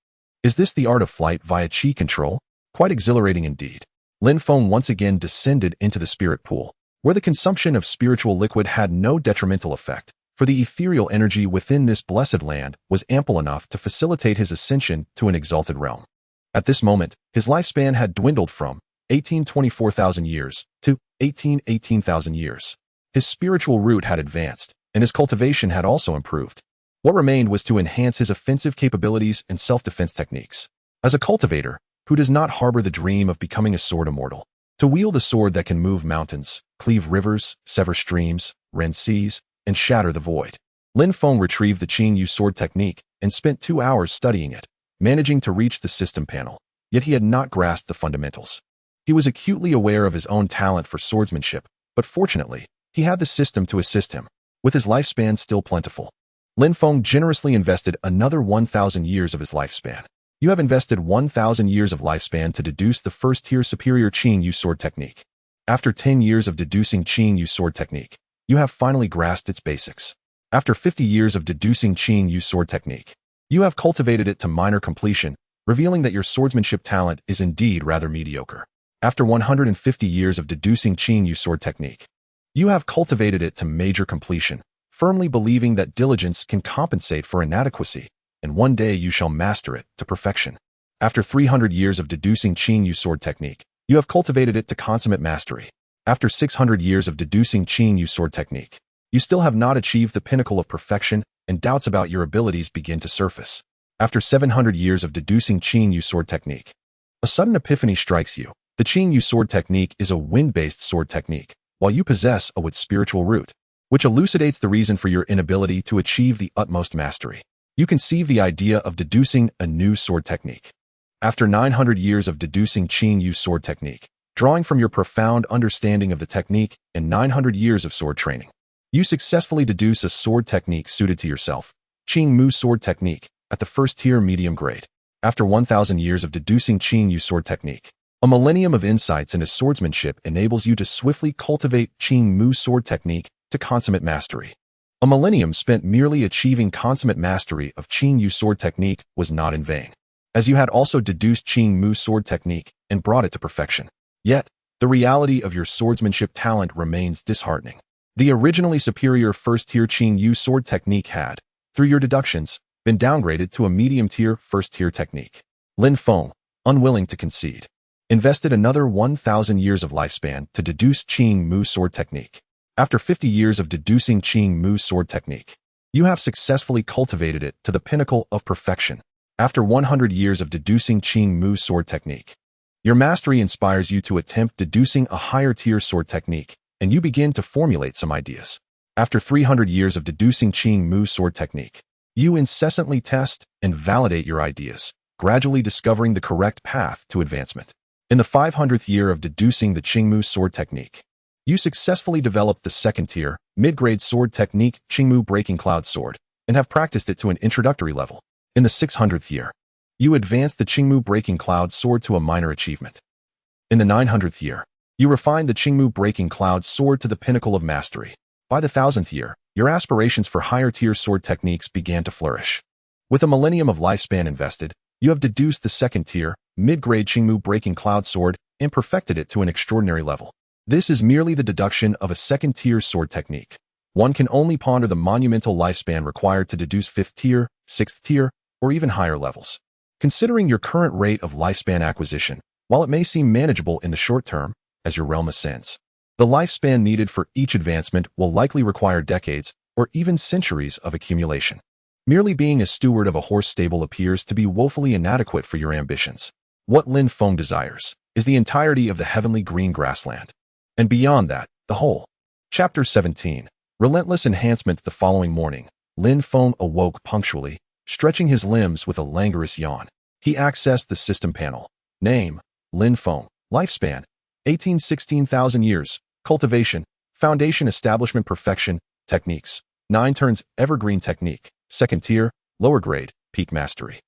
A: Is this the art of flight via qi control? Quite exhilarating indeed. Lin Feng once again descended into the spirit pool, where the consumption of spiritual liquid had no detrimental effect, for the ethereal energy within this blessed land was ample enough to facilitate his ascension to an exalted realm. At this moment, his lifespan had dwindled from 18,24,000 years to 18,000 years. His spiritual root had advanced, and his cultivation had also improved. What remained was to enhance his offensive capabilities and self-defense techniques. As a cultivator, who does not harbor the dream of becoming a sword immortal, to wield a sword that can move mountains, cleave rivers, sever streams, rend seas, and shatter the void. Lin Feng retrieved the Qing Yu sword technique and spent 2 hours studying it, managing to reach the system panel, yet he had not grasped the fundamentals. He was acutely aware of his own talent for swordsmanship, but fortunately, he had the system to assist him, with his lifespan still plentiful. Lin Feng generously invested another 1,000 years of his lifespan. You have invested 1,000 years of lifespan to deduce the first-tier superior Qing Yu sword technique. After 10 years of deducing Qing Yu sword technique, you have finally grasped its basics. After 50 years of deducing Qing Yu sword technique, you have cultivated it to minor completion, revealing that your swordsmanship talent is indeed rather mediocre. After 150 years of deducing Qing Yu sword technique, you have cultivated it to major completion, firmly believing that diligence can compensate for inadequacy, and one day you shall master it to perfection. After 300 years of deducing Qing Yu sword technique, you have cultivated it to consummate mastery. After 600 years of deducing Qing Yu sword technique, you still have not achieved the pinnacle of perfection, and doubts about your abilities begin to surface. After 700 years of deducing Qing Yu sword technique, a sudden epiphany strikes you. The Qing Yu sword technique is a wind-based sword technique, while you possess a wood spiritual root, which elucidates the reason for your inability to achieve the utmost mastery. You conceive the idea of deducing a new sword technique. After 900 years of deducing Qing Yu sword technique, drawing from your profound understanding of the technique and 900 years of sword training, you successfully deduce a sword technique suited to yourself, Qing Mu sword technique, at the first-tier medium grade. After 1,000 years of deducing Qing Yu sword technique, a millennium of insights into swordsmanship enables you to swiftly cultivate Qing Mu sword technique to consummate mastery. A millennium spent merely achieving consummate mastery of Qing Yu sword technique was not in vain, as you had also deduced Qing Mu sword technique and brought it to perfection. Yet, the reality of your swordsmanship talent remains disheartening. The originally superior first-tier Qing Yu sword technique had, through your deductions, been downgraded to a medium-tier first-tier technique. Lin Feng, unwilling to concede, invested another 1,000 years of lifespan to deduce Qing Mu sword technique. After 50 years of deducing Qing Mu sword technique, you have successfully cultivated it to the pinnacle of perfection. After 100 years of deducing Qing Mu sword technique, your mastery inspires you to attempt deducing a higher-tier sword technique, and you begin to formulate some ideas. After 300 years of deducing Qing Mu sword technique, you incessantly test and validate your ideas, gradually discovering the correct path to advancement. In the 500th year of deducing the Qingmu sword technique, you successfully developed the second-tier, mid-grade sword technique Qingmu Breaking Cloud Sword, and have practiced it to an introductory level. In the 600th year, you advanced the Qingmu Breaking Cloud Sword to a minor achievement. In the 900th year, you refined the Qingmu breaking cloud sword to the pinnacle of mastery. By the 1000th year, your aspirations for higher-tier sword techniques began to flourish. With a millennium of lifespan invested, you have deduced the second-tier, mid-grade Qingmu breaking cloud sword and perfected it to an extraordinary level. This is merely the deduction of a second-tier sword technique. One can only ponder the monumental lifespan required to deduce 5th-tier, 6th-tier, or even higher levels. Considering your current rate of lifespan acquisition, while it may seem manageable in the short term, as your realm ascends, the lifespan needed for each advancement will likely require decades or even centuries of accumulation. Merely being a steward of a horse stable appears to be woefully inadequate for your ambitions. What Lin Feng desires is the entirety of the heavenly green grassland. And beyond that, the whole. Chapter 17. Relentless enhancement. The following morning, Lin Feng awoke punctually, stretching his limbs with a languorous yawn. He accessed the system panel. Name, Lin Feng. Lifespan, 16,000 years. Cultivation, foundation establishment perfection. Techniques, 9 turns evergreen technique. Second tier, lower grade, peak mastery.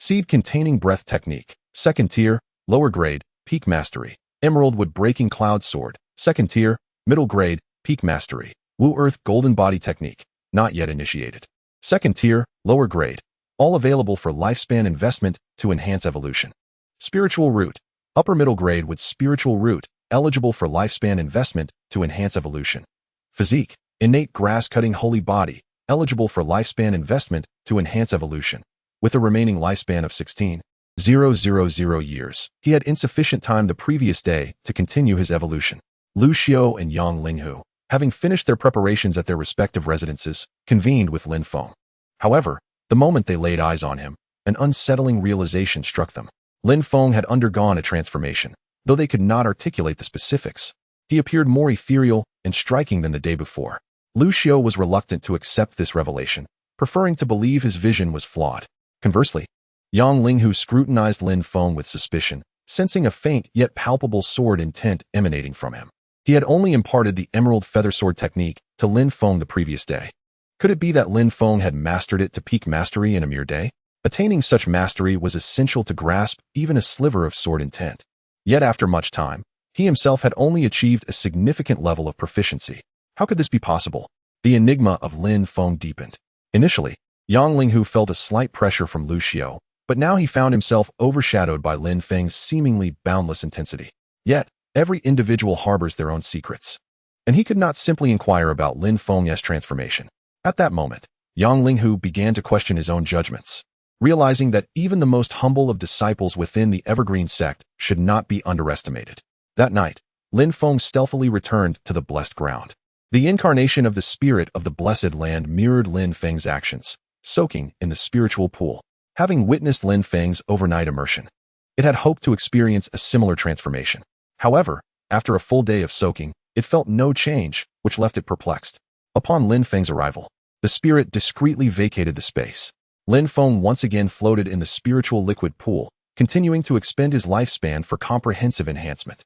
A: Seed containing breath technique. Second tier, lower grade, peak mastery. Emerald wood breaking cloud sword. Second tier, middle grade, peak mastery. Wu earth golden body technique, not yet initiated. Second tier, lower grade. All available for lifespan investment to enhance evolution. Spiritual root, upper middle grade with spiritual root, eligible for lifespan investment to enhance evolution. Physique, innate grass-cutting holy body, eligible for lifespan investment to enhance evolution. With a remaining lifespan of 16,000 years, he had insufficient time the previous day to continue his evolution. Lu Xiao and Yang Linghu, having finished their preparations at their respective residences, convened with Lin Feng. However, the moment they laid eyes on him, an unsettling realization struck them. Lin Feng had undergone a transformation, though they could not articulate the specifics. He appeared more ethereal and striking than the day before. Lu Xiao was reluctant to accept this revelation, preferring to believe his vision was flawed. Conversely, Yang Linghu scrutinized Lin Feng with suspicion, sensing a faint yet palpable sword intent emanating from him. He had only imparted the emerald feather sword technique to Lin Feng the previous day. Could it be that Lin Feng had mastered it to peak mastery in a mere day? Attaining such mastery was essential to grasp even a sliver of sword intent. Yet after much time, he himself had only achieved a significant level of proficiency. How could this be possible? The enigma of Lin Feng deepened. Initially, Yang Linghu felt a slight pressure from Lu Xiao, but now he found himself overshadowed by Lin Feng's seemingly boundless intensity. Yet, every individual harbors their own secrets, and he could not simply inquire about Lin Feng's transformation. At that moment, Yang Linghu began to question his own judgments, realizing that even the most humble of disciples within the Evergreen sect should not be underestimated. That night, Lin Feng stealthily returned to the blessed ground. The incarnation of the spirit of the blessed land mirrored Lin Feng's actions, soaking in the spiritual pool. Having witnessed Lin Feng's overnight immersion, it had hoped to experience a similar transformation. However, after a full day of soaking, it felt no change, which left it perplexed. Upon Lin Feng's arrival, the spirit discreetly vacated the space. Lin Feng once again floated in the spiritual liquid pool, continuing to expend his lifespan for comprehensive enhancement.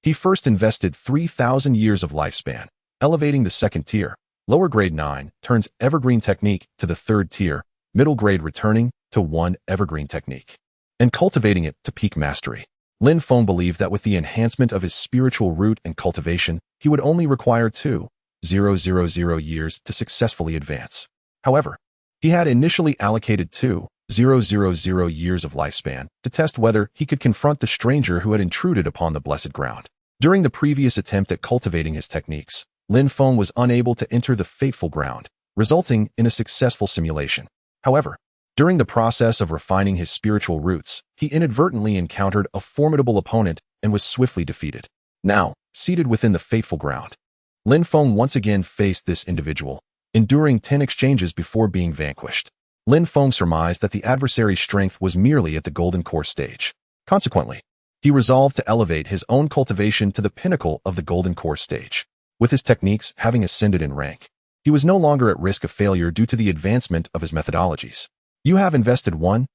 A: He first invested 3,000 years of lifespan, elevating the second tier, lower grade 9, turns evergreen technique to the third tier, middle grade returning to 1 evergreen technique, and cultivating it to peak mastery. Lin Feng believed that with the enhancement of his spiritual root and cultivation, he would only require 2,000 years to successfully advance. However, he had initially allocated 2,000 years of lifespan to test whether he could confront the stranger who had intruded upon the blessed ground. During the previous attempt at cultivating his techniques, Lin Feng was unable to enter the fateful ground, resulting in a successful simulation. However, during the process of refining his spiritual roots, he inadvertently encountered a formidable opponent and was swiftly defeated. Now, seated within the fateful ground, Lin Feng once again faced this individual, enduring 10 exchanges before being vanquished. Lin Feng surmised that the adversary's strength was merely at the golden core stage. Consequently, he resolved to elevate his own cultivation to the pinnacle of the golden core stage. With his techniques having ascended in rank, he was no longer at risk of failure due to the advancement of his methodologies. You have invested 1,000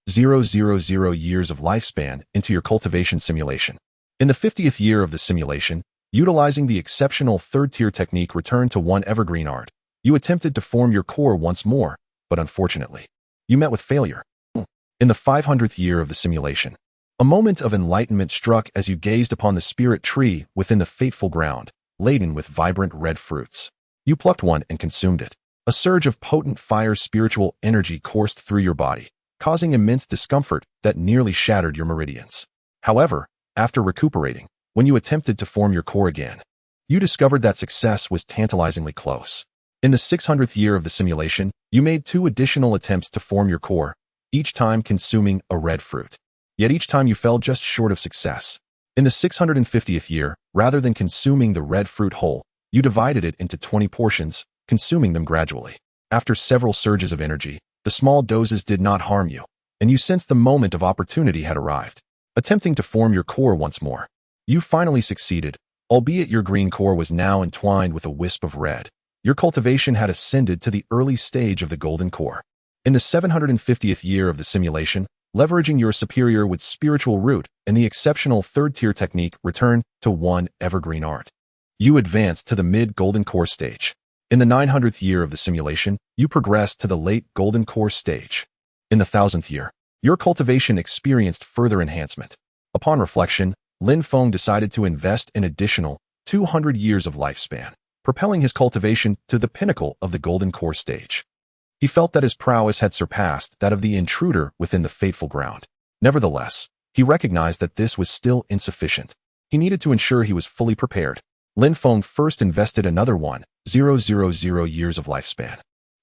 A: years of lifespan into your cultivation simulation. In the 50th year of the simulation, utilizing the exceptional third-tier technique Return to 1 Evergreen Art, you attempted to form your core once more, but unfortunately, you met with failure. In the 500th year of the simulation, A moment of enlightenment struck as you gazed upon the spirit tree within the fateful ground, laden with vibrant red fruits. You plucked one and consumed it. A surge of potent fire spiritual energy coursed through your body, causing immense discomfort that nearly shattered your meridians. However, after recuperating, when you attempted to form your core again, you discovered that success was tantalizingly close. In the 600th year of the simulation, you made 2 additional attempts to form your core, each time consuming a red fruit. Yet each time you fell just short of success. In the 650th year, rather than consuming the red fruit whole, you divided it into 20 portions, consuming them gradually. After several surges of energy, the small doses did not harm you, and you sensed the moment of opportunity had arrived. Attempting to form your core once more, you finally succeeded, albeit your green core was now entwined with a wisp of red. Your cultivation had ascended to the early stage of the golden core. In the 750th year of the simulation, leveraging your superior with spiritual root and the exceptional third-tier technique returned to one evergreen art. You advanced to the mid-golden core stage. In the 900th year of the simulation, you progressed to the late golden core stage. In the 1000th year, your cultivation experienced further enhancement. Upon reflection, Lin Feng decided to invest an additional 200 years of lifespan, propelling his cultivation to the pinnacle of the golden core stage. He felt that his prowess had surpassed that of the intruder within the fateful ground. Nevertheless, he recognized that this was still insufficient. He needed to ensure he was fully prepared. Lin Feng first invested another 1,000 years of lifespan,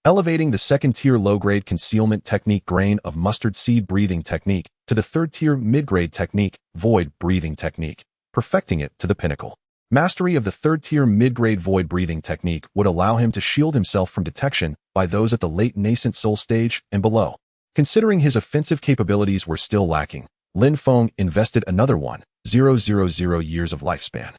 A: elevating the second-tier low-grade concealment technique grain of mustard seed breathing technique to the third-tier mid-grade technique void breathing technique, perfecting it to the pinnacle. Mastery of the third-tier mid-grade void breathing technique would allow him to shield himself from detection by those at the late nascent soul stage and below. Considering his offensive capabilities were still lacking, Lin Feng invested another 1,000 years of lifespan,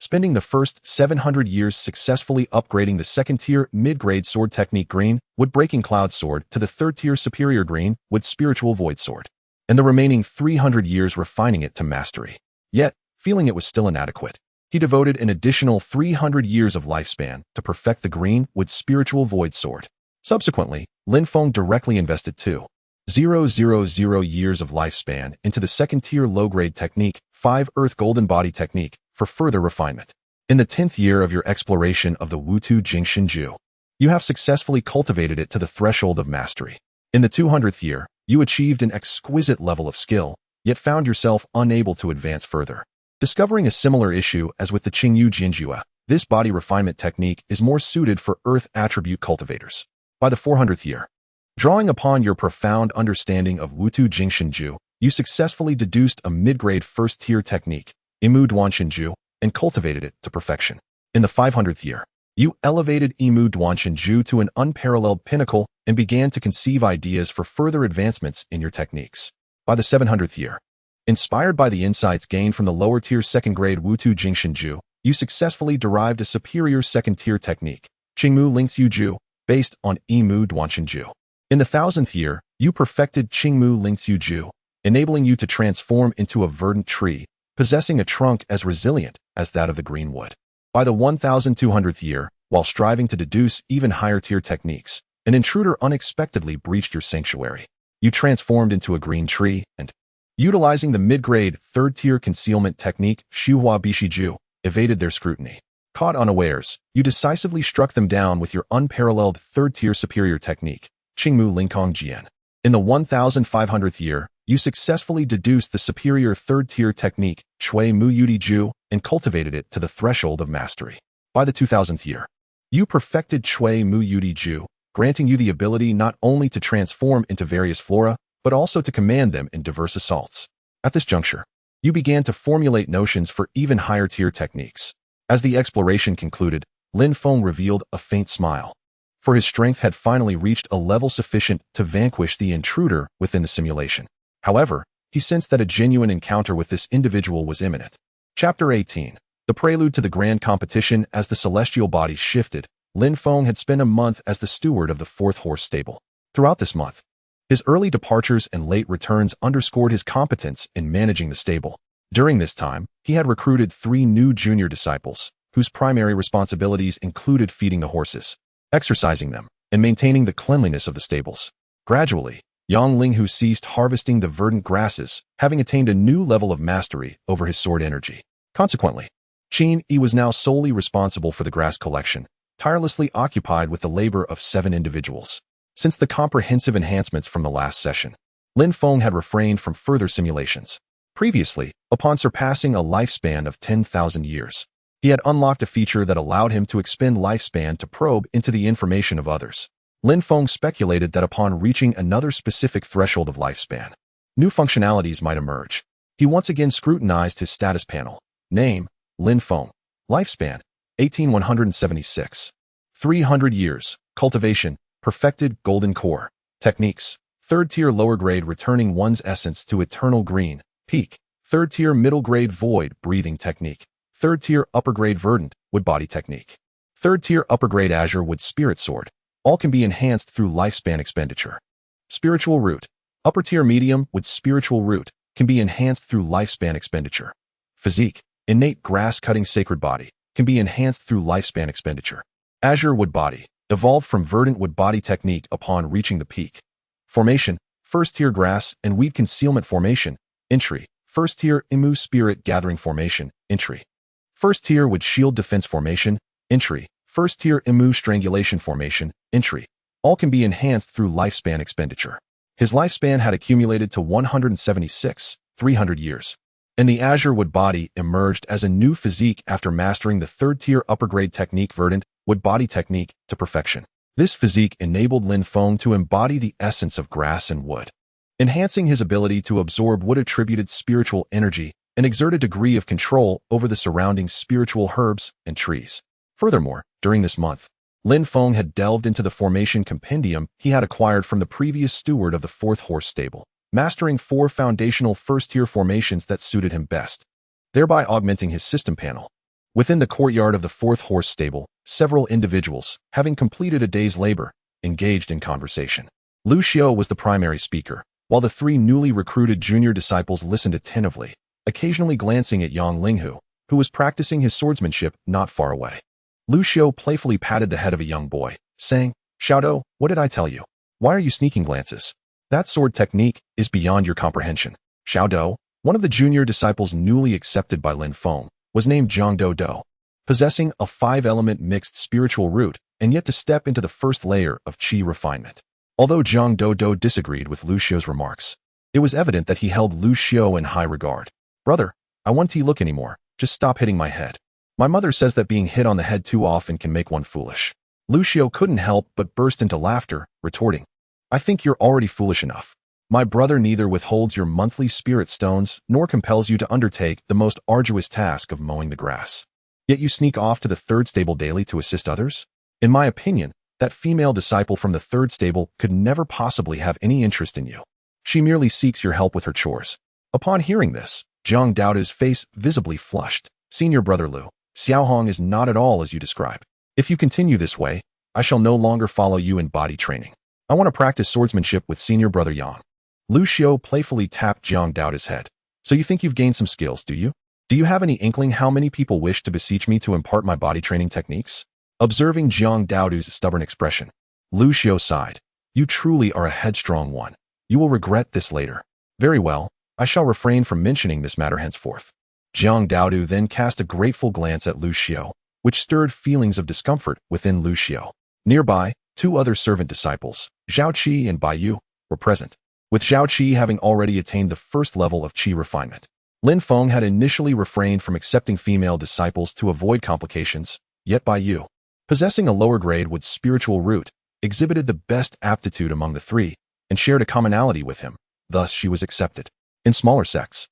A: spending the first 700 years successfully upgrading the second-tier mid-grade sword technique green wood breaking cloud sword to the third-tier superior green wood spiritual void sword, and the remaining 300 years refining it to mastery. Yet, feeling it was still inadequate, he devoted an additional 300 years of lifespan to perfect the green wood spiritual void sword. Subsequently, Lin Feng directly invested 2,000 years of lifespan into the second-tier low-grade technique 5 earth golden body technique for further refinement. In the 10th year of your exploration of the Wutu Jingshinju, you have successfully cultivated it to the threshold of mastery. In the 200th year, you achieved an exquisite level of skill, yet found yourself unable to advance further. Discovering a similar issue as with the Qingyu Jinjua, this body refinement technique is more suited for earth attribute cultivators. By the 400th year, drawing upon your profound understanding of Wutu Jingshinju, you successfully deduced a mid-grade first-tier technique, Imu Duanshinju, and cultivated it to perfection. In the 500th year, you elevated Imu Duanshinju to an unparalleled pinnacle and began to conceive ideas for further advancements in your techniques. By the 700th year, inspired by the insights gained from the lower-tier second-grade Wutu Jingshinju, you successfully derived a superior second-tier technique, Qingmu Lingxiuju, based on Imu Duanshinju. In the 1000th year, you perfected Qingmu Lingxiuju, enabling you to transform into a verdant tree, possessing a trunk as resilient as that of the green wood. By the 1200th year, while striving to deduce even higher-tier techniques, an intruder unexpectedly breached your sanctuary. You transformed into a green tree and, utilizing the mid-grade third-tier concealment technique Shuhua Bishiju, evaded their scrutiny. Caught unawares, you decisively struck them down with your unparalleled third-tier superior technique, Qingmu Lingkong Jian. In the 1500th year, you successfully deduced the superior third-tier technique, Chui Mu Yudi Ju, and cultivated it to the threshold of mastery. By the 2000th year, you perfected Chui Mu Yudi Ju, granting you the ability not only to transform into various flora, but also to command them in diverse assaults. At this juncture, you began to formulate notions for even higher-tier techniques. As the exploration concluded, Lin Feng revealed a faint smile, for his strength had finally reached a level sufficient to vanquish the intruder within the simulation. However, he sensed that a genuine encounter with this individual was imminent. Chapter 18. The prelude to the grand competition. As the celestial bodies shifted, Lin Feng had spent a month as the steward of the fourth horse stable. Throughout this month, his early departures and late returns underscored his competence in managing the stable. During this time, he had recruited 3 new junior disciples, whose primary responsibilities included feeding the horses, exercising them, and maintaining the cleanliness of the stables. Gradually, Yang Linghu ceased harvesting the verdant grasses, having attained a new level of mastery over his sword energy. Consequently, Qin Yi was now solely responsible for the grass collection, tirelessly occupied with the labor of 7 individuals. Since the comprehensive enhancements from the last session, Lin Feng had refrained from further simulations. Previously, upon surpassing a lifespan of 10,000 years, he had unlocked a feature that allowed him to expend lifespan to probe into the information of others. Lin Feng speculated that upon reaching another specific threshold of lifespan, new functionalities might emerge. He once again scrutinized his status panel. Name, Lin Feng. Lifespan, 18,176. 300 years. Cultivation, perfected golden core. Techniques, 3rd tier lower grade returning one's essence to eternal green. Peak, 3rd tier middle grade void breathing technique. 3rd tier upper grade verdant wood body technique. 3rd tier upper grade azure wood spirit sword. All can be enhanced through lifespan expenditure. Spiritual root, upper tier medium with spiritual root can be enhanced through lifespan expenditure. Physique, innate grass cutting sacred body can be enhanced through lifespan expenditure. Azure wood body, evolved from verdant wood body technique upon reaching the peak. Formation, 1st tier grass and weed concealment formation. Entry, 1st tier Imu spirit gathering formation. Entry. 1st tier wood shield defense formation. Entry. 1st tier Imu strangulation formation. Entry. All can be enhanced through lifespan expenditure. His lifespan had accumulated to 176, 300 years. And the azure wood body emerged as a new physique after mastering the 3rd tier upper grade technique verdant wood body technique to perfection. This physique enabled Lin Feng to embody the essence of grass and wood, enhancing his ability to absorb wood-attributed spiritual energy and exert a degree of control over the surrounding spiritual herbs and trees. Furthermore, during this month, Lin Feng had delved into the formation compendium he had acquired from the previous steward of the 4th horse stable, mastering 4 foundational 1st-tier formations that suited him best, thereby augmenting his system panel. Within the courtyard of the 4th horse stable, several individuals, having completed a day's labor, engaged in conversation. Lu Xiao was the primary speaker, while the 3 newly recruited junior disciples listened attentively, occasionally glancing at Yang Linghu, who was practicing his swordsmanship not far away. Lu Xiao playfully patted the head of a young boy, saying, "Xiaodou, what did I tell you? Why are you sneaking glances? That sword technique is beyond your comprehension." Xiaodou, one of the junior disciples newly accepted by Lin Feng, was named Zhang Dou, possessing a 5-element mixed spiritual root and yet to step into the first layer of qi refinement. Although Zhang Dou disagreed with Lu Xiao's remarks, it was evident that he held Lu Xiao in high regard. "Brother, I won't look anymore. Just stop hitting my head. My mother says that being hit on the head too often can make one foolish." Lu Xiao couldn't help but burst into laughter, retorting, "I think you're already foolish enough. My brother neither withholds your monthly spirit stones nor compels you to undertake the most arduous task of mowing the grass. Yet you sneak off to the 3rd stable daily to assist others? In my opinion, that female disciple from the 3rd stable could never possibly have any interest in you. She merely seeks your help with her chores." Upon hearing this, Zhang Dou's face visibly flushed. "Senior brother Lu, Xiaohong is not at all as you describe. If you continue this way, I shall no longer follow you in body training. I want to practice swordsmanship with senior brother Yang." Lu Xiao playfully tapped Zhang Dou's head. "So you think you've gained some skills, do you? Do you have any inkling how many people wish to beseech me to impart my body training techniques?" Observing Zhang Dou's stubborn expression, Lu Xiao sighed. "You truly are a headstrong one. You will regret this later." "Very well, I shall refrain from mentioning this matter henceforth." Zhang Dou then cast a grateful glance at Lu Xiao, which stirred feelings of discomfort within Lu Xiao. Nearby, 2 other servant disciples, Zhao Qi and Bai Yu, were present, with Zhao Qi having already attained the 1st level of qi refinement. Lin Feng had initially refrained from accepting female disciples to avoid complications, yet Bai Yu, possessing a lower grade with spiritual root, exhibited the best aptitude among the 3 and shared a commonality with him, thus she was accepted. In smaller sects,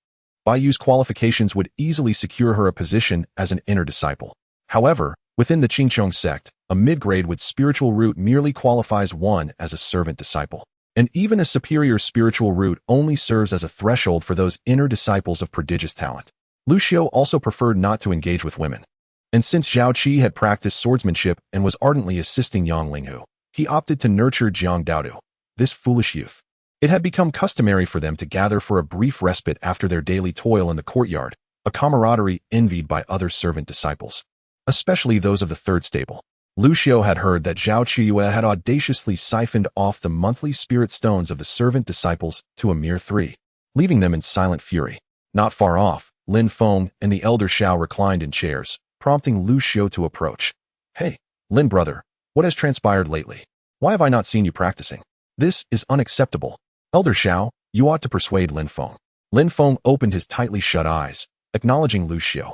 A: Bai Yu's qualifications would easily secure her a position as an inner disciple. However, within the Qingqiong sect, a mid-grade with spiritual root merely qualifies one as a servant disciple. And even a superior spiritual root only serves as a threshold for those inner disciples of prodigious talent. Lu Xiao also preferred not to engage with women. And since Zhao Qi had practiced swordsmanship and was ardently assisting Yang Linghu, he opted to nurture Zhang Dou, this foolish youth. It had become customary for them to gather for a brief respite after their daily toil in the courtyard, a camaraderie envied by other servant disciples, especially those of the 3rd stable. Lu Xiao had heard that Zhao Qiyue had audaciously siphoned off the monthly spirit stones of the servant disciples to a mere 3, leaving them in silent fury. Not far off, Lin Feng and the elder Xiao reclined in chairs, prompting Lu Xiao to approach. Hey, Lin brother, what has transpired lately? Why have I not seen you practicing? This is unacceptable. Elder Xiao, you ought to persuade Lin Feng. Lin Feng opened his tightly shut eyes, acknowledging Lu Xiao.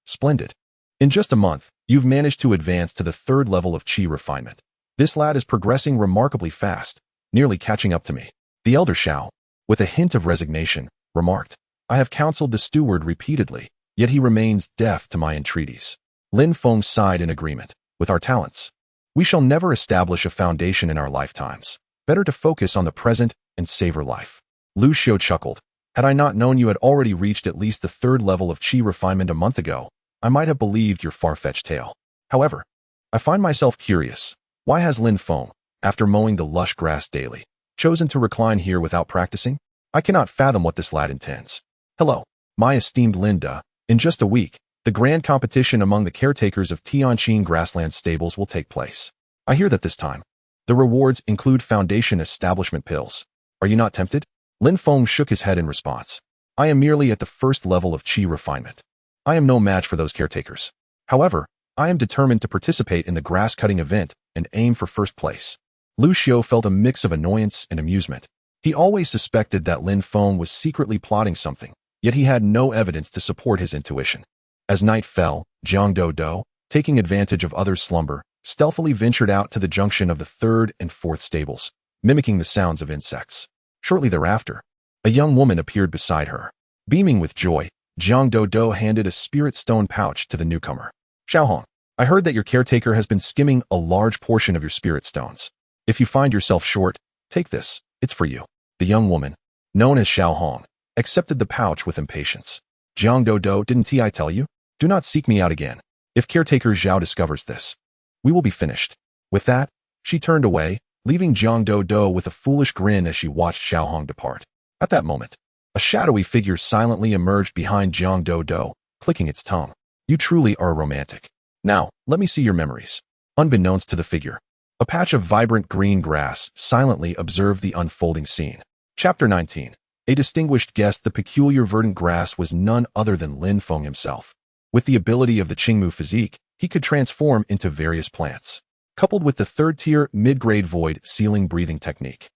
A: Splendid. In just a month, you've managed to advance to the 3rd level of qi refinement. This lad is progressing remarkably fast, nearly catching up to me. The elder Xiao, with a hint of resignation, remarked. I have counseled the steward repeatedly, yet he remains deaf to my entreaties. Lin Feng sighed in agreement. With our talents, we shall never establish a foundation in our lifetimes. Better to focus on the present and savor life. Lu Xiao chuckled. Had I not known you had already reached at least the 3rd level of qi refinement a month ago, I might have believed your far-fetched tale. However, I find myself curious. Why has Lin Feng, after mowing the lush grass daily, chosen to recline here without practicing? I cannot fathom what this lad intends. Hello, my esteemed Linda. In just a week, the grand competition among the caretakers of Tianqing grassland stables will take place. I hear that this time, the rewards include foundation establishment pills. Are you not tempted? Lin Feng shook his head in response. I am merely at the 1st level of qi refinement. I am no match for those caretakers. However, I am determined to participate in the grass-cutting event and aim for 1st place. Lu Xiao felt a mix of annoyance and amusement. He always suspected that Lin Feng was secretly plotting something, yet he had no evidence to support his intuition. As night fell, Zhang Dodo, taking advantage of others' slumber, stealthily ventured out to the junction of the 3rd and 4th stables, mimicking the sounds of insects. Shortly thereafter, a young woman appeared beside her. Beaming with joy, Zhang Dodo handed a spirit stone pouch to the newcomer. Xiaohong, I heard that your caretaker has been skimming a large portion of your spirit stones. If you find yourself short, take this, it's for you. The young woman, known as Xiaohong, accepted the pouch with impatience. Zhang Dodo, didn't I tell you? Do not seek me out again. If caretaker Zhao discovers this, we will be finished. With that, she turned away, leaving Zhang Dodo with a foolish grin as she watched Xiaohong depart. At that moment, a shadowy figure silently emerged behind Zhang Dodo, clicking its tongue. You truly are a romantic. Now, let me see your memories. Unbeknownst to the figure, a patch of vibrant green grass silently observed the unfolding scene. Chapter 19. A distinguished guest. The peculiar verdant grass was none other than Lin Feng himself. With the ability of the Qingmu physique, he could transform into various plants, coupled with the 3rd-tier mid-grade void sealing breathing technique.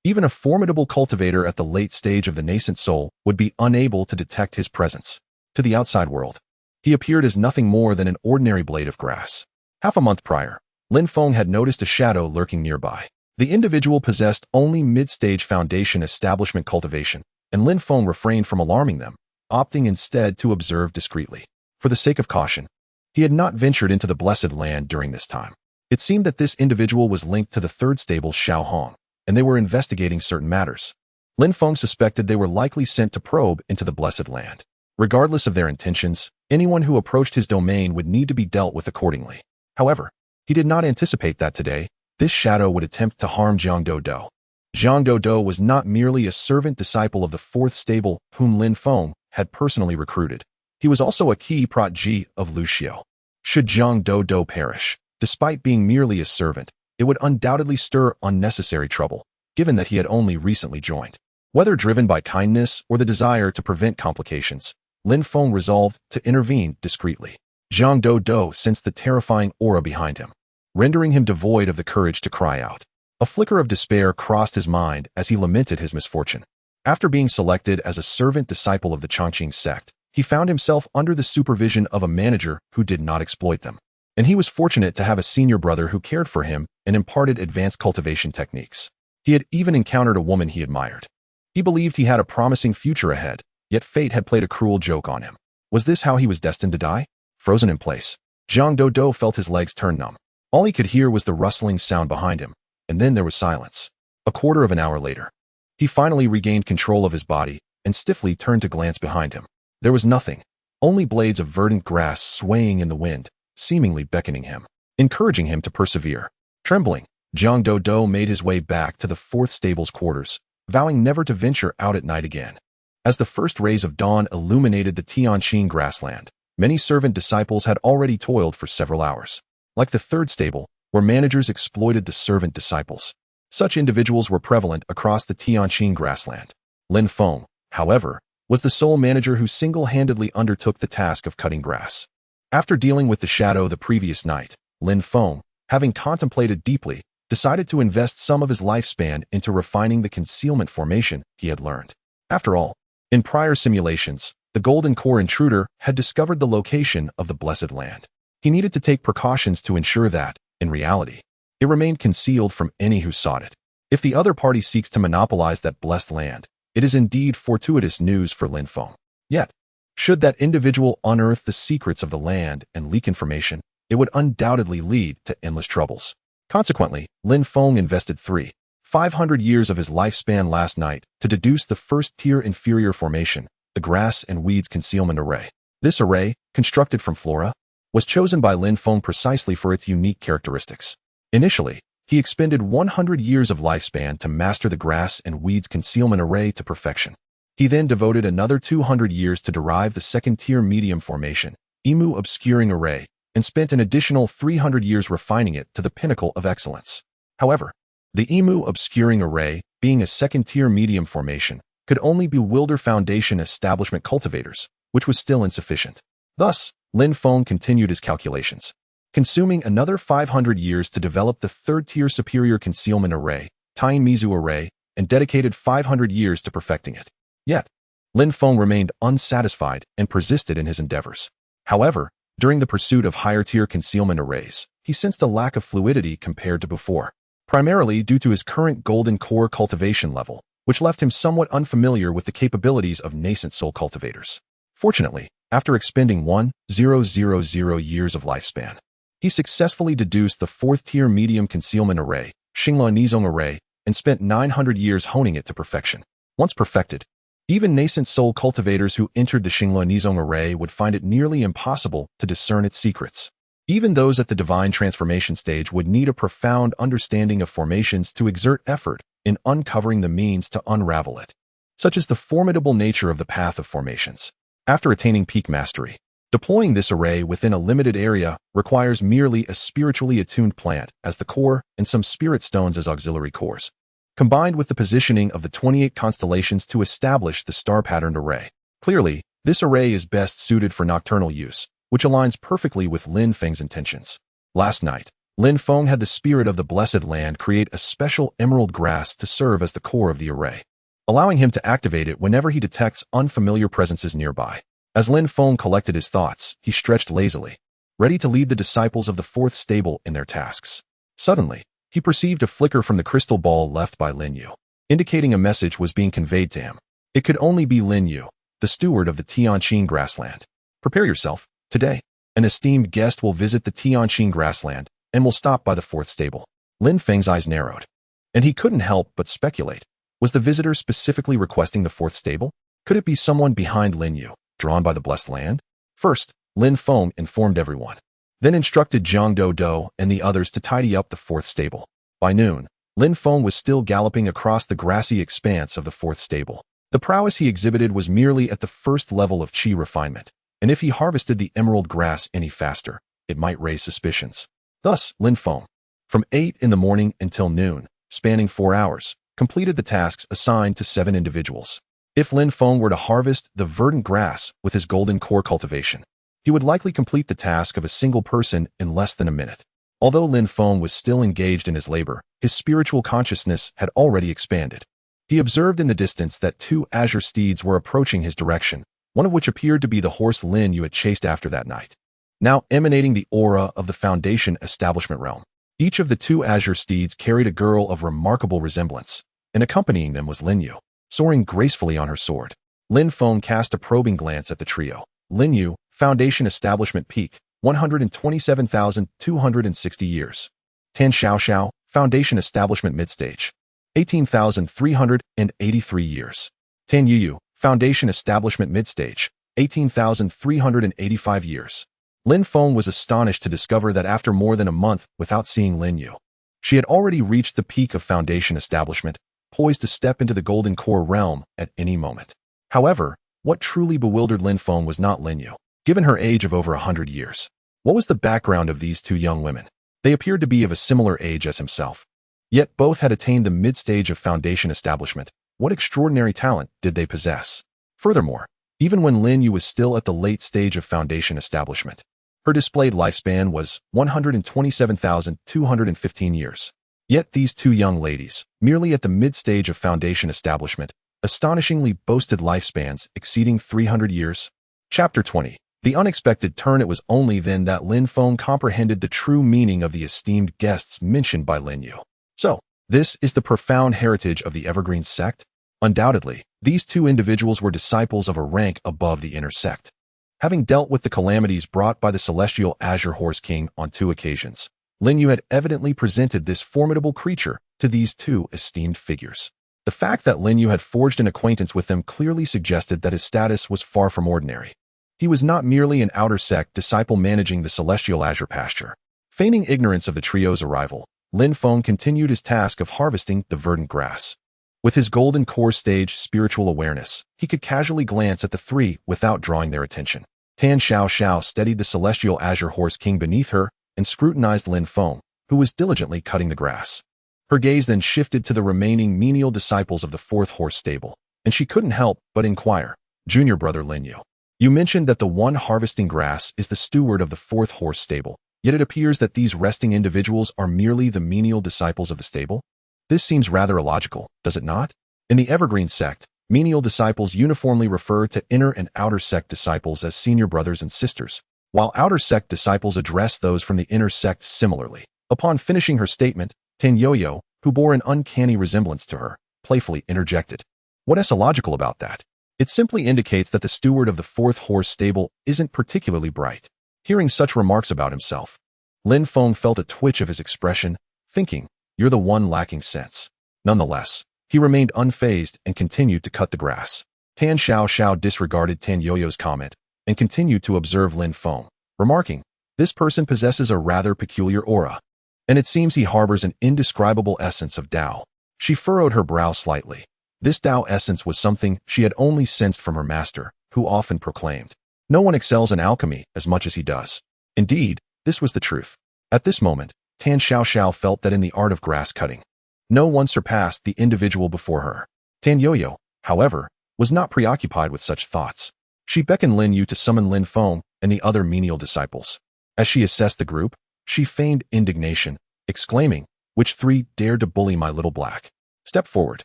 A: Even a formidable cultivator at the late stage of the nascent soul would be unable to detect his presence. To the outside world, he appeared as nothing more than an ordinary blade of grass. Half a month prior, Lin Feng had noticed a shadow lurking nearby. The individual possessed only mid-stage foundation establishment cultivation, and Lin Feng refrained from alarming them, opting instead to observe discreetly. For the sake of caution, he had not ventured into the Blessed Land during this time. It seemed that this individual was linked to the 3rd stable Xiaohong, and they were investigating certain matters. Lin Feng suspected they were likely sent to probe into the Blessed Land. Regardless of their intentions, anyone who approached his domain would need to be dealt with accordingly. However, he did not anticipate that today, this shadow would attempt to harm Zhang Dodo. Zhang Dodo was not merely a servant disciple of the 4th stable whom Lin Feng had personally recruited. He was also a key protégé of Lu Xiao. Should Zhang Dodo perish, despite being merely a servant, it would undoubtedly stir unnecessary trouble, given that he had only recently joined. Whether driven by kindness or the desire to prevent complications, Lin Feng resolved to intervene discreetly. Zhang Dodo sensed the terrifying aura behind him, rendering him devoid of the courage to cry out. A flicker of despair crossed his mind as he lamented his misfortune. After being selected as a servant disciple of the Chongqing sect, he found himself under the supervision of a manager who did not exploit them. And he was fortunate to have a senior brother who cared for him and imparted advanced cultivation techniques. He had even encountered a woman he admired. He believed he had a promising future ahead, yet fate had played a cruel joke on him. Was this how he was destined to die? Frozen in place, Zhang Dodo felt his legs turn numb. All he could hear was the rustling sound behind him, and then there was silence. A quarter of an hour later, he finally regained control of his body and stiffly turned to glance behind him. There was nothing, only blades of verdant grass swaying in the wind, seemingly beckoning him, encouraging him to persevere. Trembling, Zhang Dodo made his way back to the 4th stable's quarters, vowing never to venture out at night again. As the first rays of dawn illuminated the Tianqing grassland, many servant disciples had already toiled for several hours. like the third stable, where managers exploited the servant disciples. Such individuals were prevalent across the Tianqing grassland. Lin Feng, however, was the sole manager who single-handedly undertook the task of cutting grass. After dealing with the shadow the previous night, Lin Feng, having contemplated deeply, decided to invest some of his lifespan into refining the concealment formation he had learned. After all, in prior simulations, the Golden Core intruder had discovered the location of the Blessed Land. He needed to take precautions to ensure that, in reality, it remained concealed from any who sought it. If the other party seeks to monopolize that blessed land, it is indeed fortuitous news for Lin Feng. Yet, should that individual unearth the secrets of the land and leak information, it would undoubtedly lead to endless troubles. Consequently, Lin Feng invested 500 years of his lifespan last night to deduce the first-tier inferior formation, the Grass and Weeds Concealment Array. This array, constructed from flora, was chosen by Lin Feng precisely for its unique characteristics. Initially, he expended 100 years of lifespan to master the Grass and Weeds Concealment Array to perfection. He then devoted another 200 years to derive the second-tier medium formation, Emu Obscuring Array, and spent an additional 300 years refining it to the pinnacle of excellence. However, the Emu Obscuring Array, being a second-tier medium formation, could only bewilder Foundation establishment cultivators, which was still insufficient. Thus, Lin Feng continued his calculations, consuming another 500 years to develop the third-tier superior concealment array, Mizu Array, and dedicated 500 years to perfecting it. Yet, Lin Feng remained unsatisfied and persisted in his endeavors. However, during the pursuit of higher-tier concealment arrays, he sensed a lack of fluidity compared to before, primarily due to his current golden core cultivation level, which left him somewhat unfamiliar with the capabilities of nascent soul cultivators. Fortunately, after expending 1,000 years of lifespan, he successfully deduced the fourth-tier medium concealment array, Xingla Nizong Array, and spent 900 years honing it to perfection. Once perfected, even nascent soul cultivators who entered the Xingla Nizong Array would find it nearly impossible to discern its secrets. Even those at the divine transformation stage would need a profound understanding of formations to exert effort in uncovering the means to unravel it. Such is the formidable nature of the path of formations. After attaining peak mastery, deploying this array within a limited area requires merely a spiritually attuned plant as the core and some spirit stones as auxiliary cores, combined with the positioning of the 28 constellations to establish the star-patterned array. Clearly, this array is best suited for nocturnal use, which aligns perfectly with Lin Feng's intentions. Last night, Lin Feng had the spirit of the Blessed Land create a special emerald grass to serve as the core of the array, allowing him to activate it whenever he detects unfamiliar presences nearby. As Lin Feng collected his thoughts, he stretched lazily, ready to lead the disciples of the fourth stable in their tasks. Suddenly, he perceived a flicker from the crystal ball left by Lin Yu, indicating a message was being conveyed to him. It could only be Lin Yu, the steward of the Tianqing grassland. Prepare yourself. Today, an esteemed guest will visit the Tianqing grassland and will stop by the fourth stable. Lin Feng's eyes narrowed, and he couldn't help but speculate. Was the visitor specifically requesting the fourth stable? Could it be someone behind Lin Yu, drawn by the blessed land? First, Lin Feng informed everyone, then instructed Zhang Do and the others to tidy up the fourth stable. By noon, Lin Feng was still galloping across the grassy expanse of the fourth stable. The prowess he exhibited was merely at the first level of qi refinement, and if he harvested the emerald grass any faster, it might raise suspicions. Thus, Lin Feng, from 8 in the morning until noon, spanning 4 hours, completed the tasks assigned to 7 individuals. If Lin Feng were to harvest the verdant grass with his golden core cultivation, he would likely complete the task of a single person in less than a minute. Although Lin Feng was still engaged in his labor, his spiritual consciousness had already expanded. He observed in the distance that 2 azure steeds were approaching his direction, one of which appeared to be the horse Lin Yu had chased after that night, now emanating the aura of the Foundation establishment realm. Each of the 2 azure steeds carried a girl of remarkable resemblance, and accompanying them was Lin Yu, soaring gracefully on her sword. Lin Feng cast a probing glance at the trio. Lin Yu, Foundation establishment peak, 127,260 years. Tan Xiao, Foundation establishment midstage, 18,383 years. Tan Yu, Foundation establishment midstage, 18,385 years. Lin Feng was astonished to discover that after more than a month without seeing Lin Yu, she had already reached the peak of Foundation establishment, poised to step into the golden core realm at any moment. However, what truly bewildered Lin Feng was not Lin Yu. Given her age of over 100 years, What was the background of these two young women? They appeared to be of a similar age as himself. Yet both had attained the mid-stage of foundation establishment. What extraordinary talent did they possess? Furthermore, even when Lin Yu was still at the late stage of foundation establishment, her displayed lifespan was 127,215 years. Yet these two young ladies, merely at the mid-stage of foundation establishment, astonishingly boasted lifespans exceeding 300 years. Chapter 20. The unexpected turn. It was only then that Lin Feng comprehended the true meaning of the esteemed guests mentioned by Lin Yu. So, this is the profound heritage of the Evergreen sect? Undoubtedly, these two individuals were disciples of a rank above the inner sect. Having dealt with the calamities brought by the celestial Azure Horse King on 2 occasions, Lin Yu had evidently presented this formidable creature to these two esteemed figures. The fact that Lin Yu had forged an acquaintance with them clearly suggested that his status was far from ordinary. He was not merely an outer sect disciple managing the celestial azure pasture. Feigning ignorance of the trio's arrival, Lin Feng continued his task of harvesting the verdant grass. With his golden core stage spiritual awareness, he could casually glance at the three without drawing their attention. Tan Xiao Xiao steadied the celestial azure horse king beneath her and scrutinized Lin Feng, who was diligently cutting the grass. Her gaze then shifted to the remaining menial disciples of the 4th horse stable, and she couldn't help but inquire, "Junior brother Lin Yu, you mentioned that the one harvesting grass is the steward of the 4th horse stable, yet it appears that these resting individuals are merely the menial disciples of the stable? This seems rather illogical, does it not? In the Evergreen sect, menial disciples uniformly refer to inner and outer sect disciples as senior brothers and sisters, while outer sect disciples address those from the inner sect similarly." Upon finishing her statement, Tan Yo-Yo, who bore an uncanny resemblance to her, playfully interjected, "What is illogical about that? It simply indicates that the steward of the 4th horse stable isn't particularly bright." Hearing such remarks about himself, Lin Feng felt a twitch of his expression, thinking, "You're the one lacking sense." Nonetheless, he remained unfazed and continued to cut the grass. Tan Xiao Xiao disregarded Tan Yo-Yo's comment and continued to observe Lin Feng, remarking, "This person possesses a rather peculiar aura, and it seems he harbors an indescribable essence of Tao." She furrowed her brow slightly. This Tao essence was something she had only sensed from her master, who often proclaimed, "No one excels in alchemy as much as he does." Indeed, this was the truth. At this moment, Tan Xiao Xiao felt that in the art of grass cutting, no one surpassed the individual before her. Tan Yo-Yo, however, was not preoccupied with such thoughts. She beckoned Lin Yu to summon Lin Feng and the other menial disciples. As she assessed the group, she feigned indignation, exclaiming, "Which three dared to bully my little black? Step forward."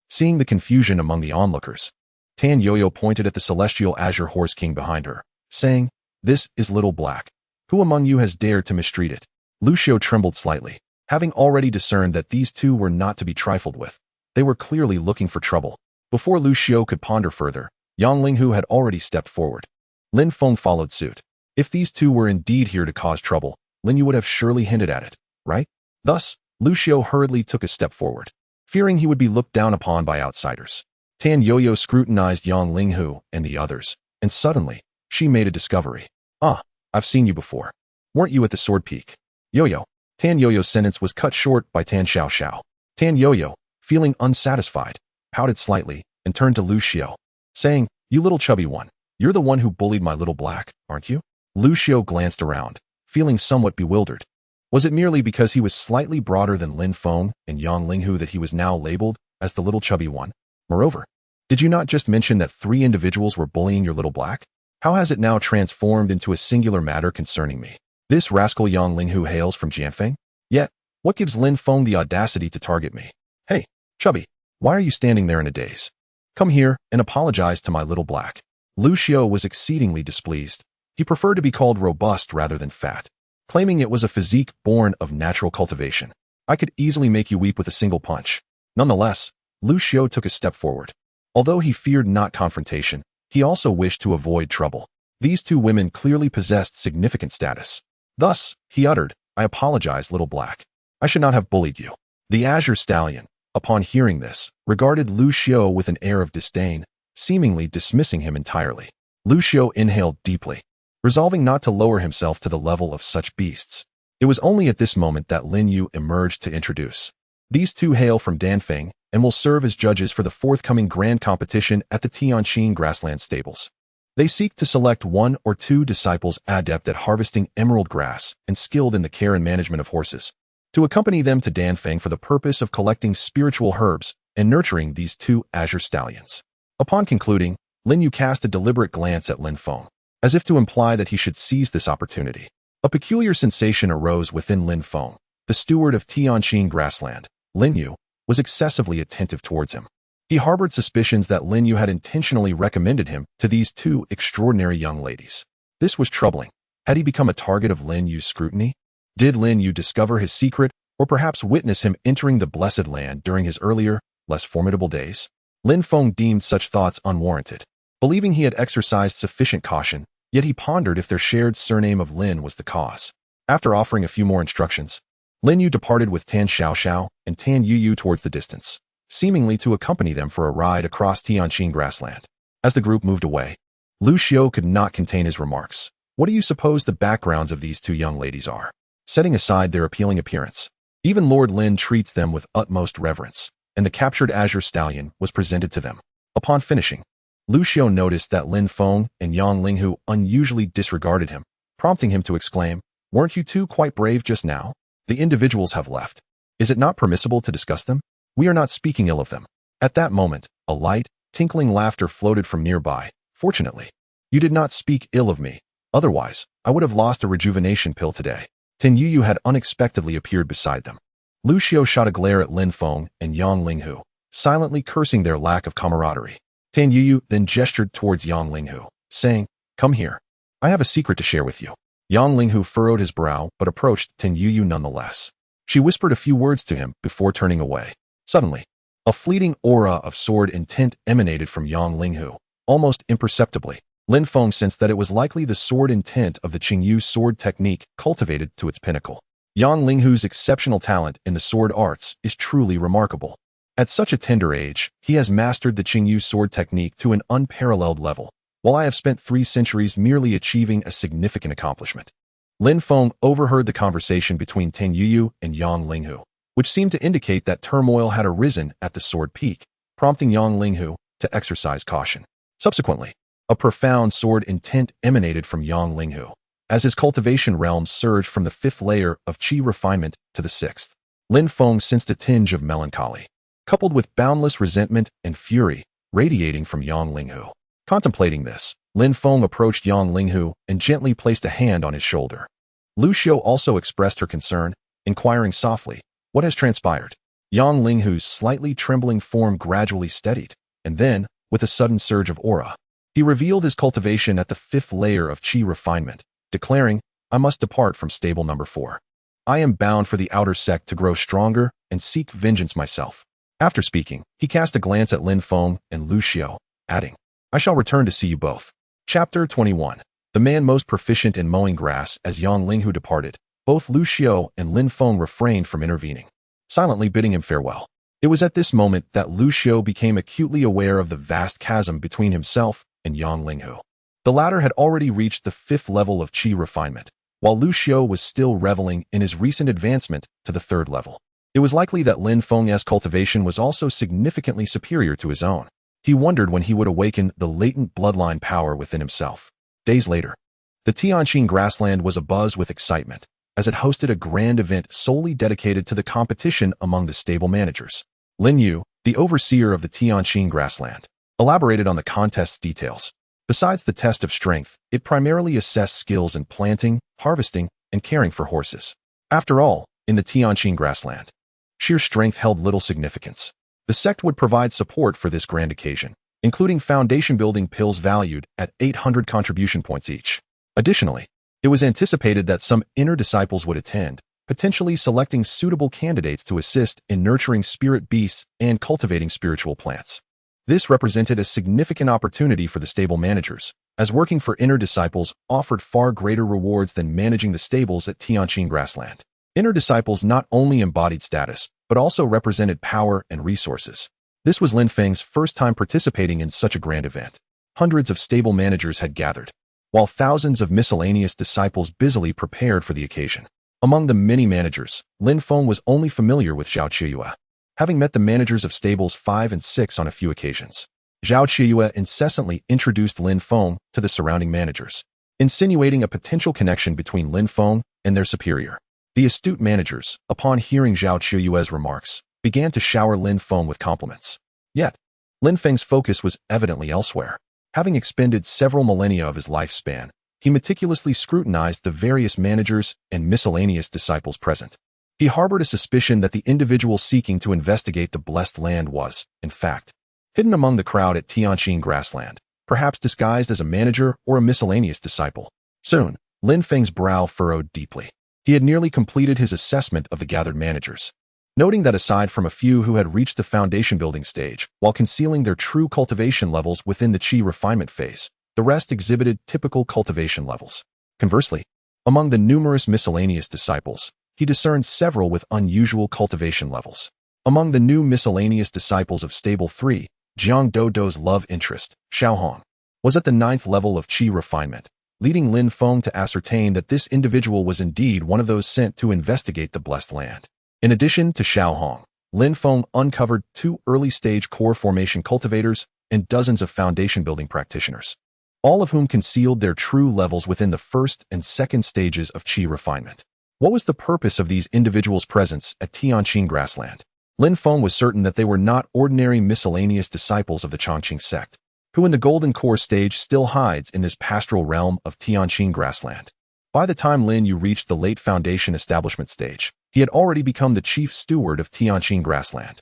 A: Seeing the confusion among the onlookers, Tan Yo-Yo pointed at the celestial azure horse king behind her, saying, "This is little black. Who among you has dared to mistreat it?" Lu Xiao trembled slightly, having already discerned that these two were not to be trifled with. They were clearly looking for trouble. Before Lu Xiao could ponder further, Yang Linghu had already stepped forward. Lin Feng followed suit. If these two were indeed here to cause trouble, Lin Yu would have surely hinted at it, right? Thus, Lu Xiao hurriedly took a step forward, fearing he would be looked down upon by outsiders. Tan Yo-Yo scrutinized Yang Linghu and the others, and suddenly, she made a discovery. "Ah, I've seen you before. Weren't you at the Sword Peak?" "Yo-Yo." Tan Yo-Yo's sentence was cut short by Tan Xiao Xiao. Tan Yo-Yo, feeling unsatisfied, pouted slightly and turned to Lu Xiao, saying, "You little chubby one, you're the one who bullied my little black, aren't you?" Lu Xiao glanced around, feeling somewhat bewildered. Was it merely because he was slightly broader than Lin Feng and Yang Linghu that he was now labeled as the little chubby one? Moreover, did you not just mention that 3 individuals were bullying your little black? How has it now transformed into a singular matter concerning me? This rascal Yang Linghu hails from Jianfeng? Yet, what gives Lin Feng the audacity to target me? Hey, chubby, why are you standing there in a daze? Come here and apologize to my little black." Lu Xiao was exceedingly displeased. He preferred to be called robust rather than fat, claiming it was a physique born of natural cultivation. "I could easily make you weep with a single punch." Nonetheless, Lu Xiao took a step forward. Although he feared not confrontation, he also wished to avoid trouble. These two women clearly possessed significant status. Thus, he uttered, "I apologize, little black. I should not have bullied you." The Azure Stallion, upon hearing this, regarded Lu Xiao with an air of disdain, seemingly dismissing him entirely. Lu Xiao inhaled deeply, resolving not to lower himself to the level of such beasts. It was only at this moment that Lin Yu emerged to introduce. These two hail from Danfeng and will serve as judges for the forthcoming grand competition at the Tianqing Grassland Stables. They seek to select 1 or 2 disciples adept at harvesting emerald grass and skilled in the care and management of horses, to accompany them to Lin Feng for the purpose of collecting spiritual herbs and nurturing these 2 azure stallions. Upon concluding, Lin Yu cast a deliberate glance at Lin Feng, as if to imply that he should seize this opportunity. A peculiar sensation arose within Lin Feng. The steward of Tianqing grassland, Lin Yu, was excessively attentive towards him. He harbored suspicions that Lin Yu had intentionally recommended him to these 2 extraordinary young ladies. This was troubling. Had he become a target of Lin Yu's scrutiny? Did Lin Yu discover his secret, or perhaps witness him entering the Blessed Land during his earlier, less formidable days? Lin Feng deemed such thoughts unwarranted. Believing he had exercised sufficient caution, yet he pondered if their shared surname of Lin was the cause. After offering a few more instructions, Lin Yu departed with Tan Xiaoxiao and Tan Yuyu towards the distance, seemingly to accompany them for a ride across Tianqing grassland. As the group moved away, Lu Xiu could not contain his remarks. What do you suppose the backgrounds of these 2 young ladies are? Setting aside their appealing appearance, even Lord Lin treats them with utmost reverence, and the captured azure stallion was presented to them. Upon finishing, Lu Xiu noticed that Lin Feng and Yang Linghu unusually disregarded him, prompting him to exclaim, "Weren't you 2 quite brave just now? The individuals have left. Is it not permissible to discuss them? We are not speaking ill of them." At that moment, a light, tinkling laughter floated from nearby. "Fortunately, you did not speak ill of me. Otherwise, I would have lost a rejuvenation pill today." Tan Yuyu had unexpectedly appeared beside them. Lu Xiu shot a glare at Lin Feng and Yang Linghu, silently cursing their lack of camaraderie. Tan Yuyu then gestured towards Yang Linghu, saying, "Come here. I have a secret to share with you." Yang Linghu furrowed his brow but approached Tan Yuyu nonetheless. She whispered a few words to him before turning away. Suddenly, a fleeting aura of sword intent emanated from Yang Linghu, almost imperceptibly. Lin Feng sensed that it was likely the sword intent of the Qingyu sword technique cultivated to its pinnacle. Yang Linghu's exceptional talent in the sword arts is truly remarkable. At such a tender age, he has mastered the Qingyu sword technique to an unparalleled level, while I have spent 3 centuries merely achieving a significant accomplishment. Lin Feng overheard the conversation between Tan Yuyu and Yang Linghu, which seemed to indicate that turmoil had arisen at the sword peak, prompting Yang Linghu to exercise caution. Subsequently, a profound sword intent emanated from Yang Linghu, as his cultivation realm surged from the 5th layer of qi refinement to the 6th. Lin Feng sensed a tinge of melancholy, coupled with boundless resentment and fury, radiating from Yang Linghu. Contemplating this, Lin Feng approached Yang Linghu and gently placed a hand on his shoulder. Lu Xiu also expressed her concern, inquiring softly, "What has transpired?" Yang Linghu's slightly trembling form gradually steadied, and then, with a sudden surge of aura, he revealed his cultivation at the 5th layer of qi refinement, declaring, "I must depart from stable number 4. I am bound for the outer sect to grow stronger and seek vengeance myself." After speaking, he cast a glance at Lin Feng and Lu Xiu, adding, "I shall return to see you both." Chapter 21. The man most proficient in mowing grass. As Yang Linghu departed, both Lu Xiu and Lin Feng refrained from intervening, silently bidding him farewell. It was at this moment that Lu Xiu became acutely aware of the vast chasm between himself and Yang Linghu. The latter had already reached the 5th level of qi refinement, while Lu Xiu was still reveling in his recent advancement to the 3rd level. It was likely that Lin Feng's cultivation was also significantly superior to his own. He wondered when he would awaken the latent bloodline power within himself. Days later, the Tianqing grassland was abuzz with excitement, as it hosted a grand event solely dedicated to the competition among the stable managers. Lin Yu, the overseer of the Tianqing grassland, elaborated on the contest's details. Besides the test of strength, it primarily assessed skills in planting, harvesting, and caring for horses. After all, in the Tianqing grassland, sheer strength held little significance. The sect would provide support for this grand occasion, including foundation-building pills valued at 800 contribution points each. Additionally, it was anticipated that some inner disciples would attend, potentially selecting suitable candidates to assist in nurturing spirit beasts and cultivating spiritual plants. This represented a significant opportunity for the stable managers, as working for inner disciples offered far greater rewards than managing the stables at Tianqing grassland. Inner disciples not only embodied status, but also represented power and resources. This was Lin Feng's first time participating in such a grand event. Hundreds of stable managers had gathered, while thousands of miscellaneous disciples busily prepared for the occasion. Among the many managers, Lin Feng was only familiar with Zhao Qiyue, having met the managers of stables 5 and 6 on a few occasions. Zhao Qiuyue incessantly introduced Lin Feng to the surrounding managers, insinuating a potential connection between Lin Feng and their superior. The astute managers, upon hearing Zhao Qiuyue's remarks, began to shower Lin Feng with compliments. Yet, Lin Feng's focus was evidently elsewhere. Having expended several millennia of his lifespan, he meticulously scrutinized the various managers and miscellaneous disciples present. He harbored a suspicion that the individual seeking to investigate the blessed land was, in fact, hidden among the crowd at Tianqing grassland, perhaps disguised as a manager or a miscellaneous disciple. Soon, Lin Feng's brow furrowed deeply. He had nearly completed his assessment of the gathered managers, noting that aside from a few who had reached the foundation building stage while concealing their true cultivation levels within the qi refinement phase, the rest exhibited typical cultivation levels. Conversely, among the numerous miscellaneous disciples, he discerned several with unusual cultivation levels. Among the new miscellaneous disciples of Stable 3, Jiang Dodo's love interest, Xiaohong, was at the 9th level of qi refinement, leading Lin Feng to ascertain that this individual was indeed one of those sent to investigate the blessed land. In addition to Xiaohong, Lin Feng uncovered 2 early-stage core formation cultivators and dozens of foundation-building practitioners, all of whom concealed their true levels within the first and second stages of qi refinement. What was the purpose of these individuals' presence at Tianqing grassland? Lin Feng was certain that they were not ordinary miscellaneous disciples of the Chongqing sect, who in the golden core stage still hides in this pastoral realm of Tianqing grassland. By the time Lin Yu reached the late foundation establishment stage, he had already become the chief steward of Tianqing grassland.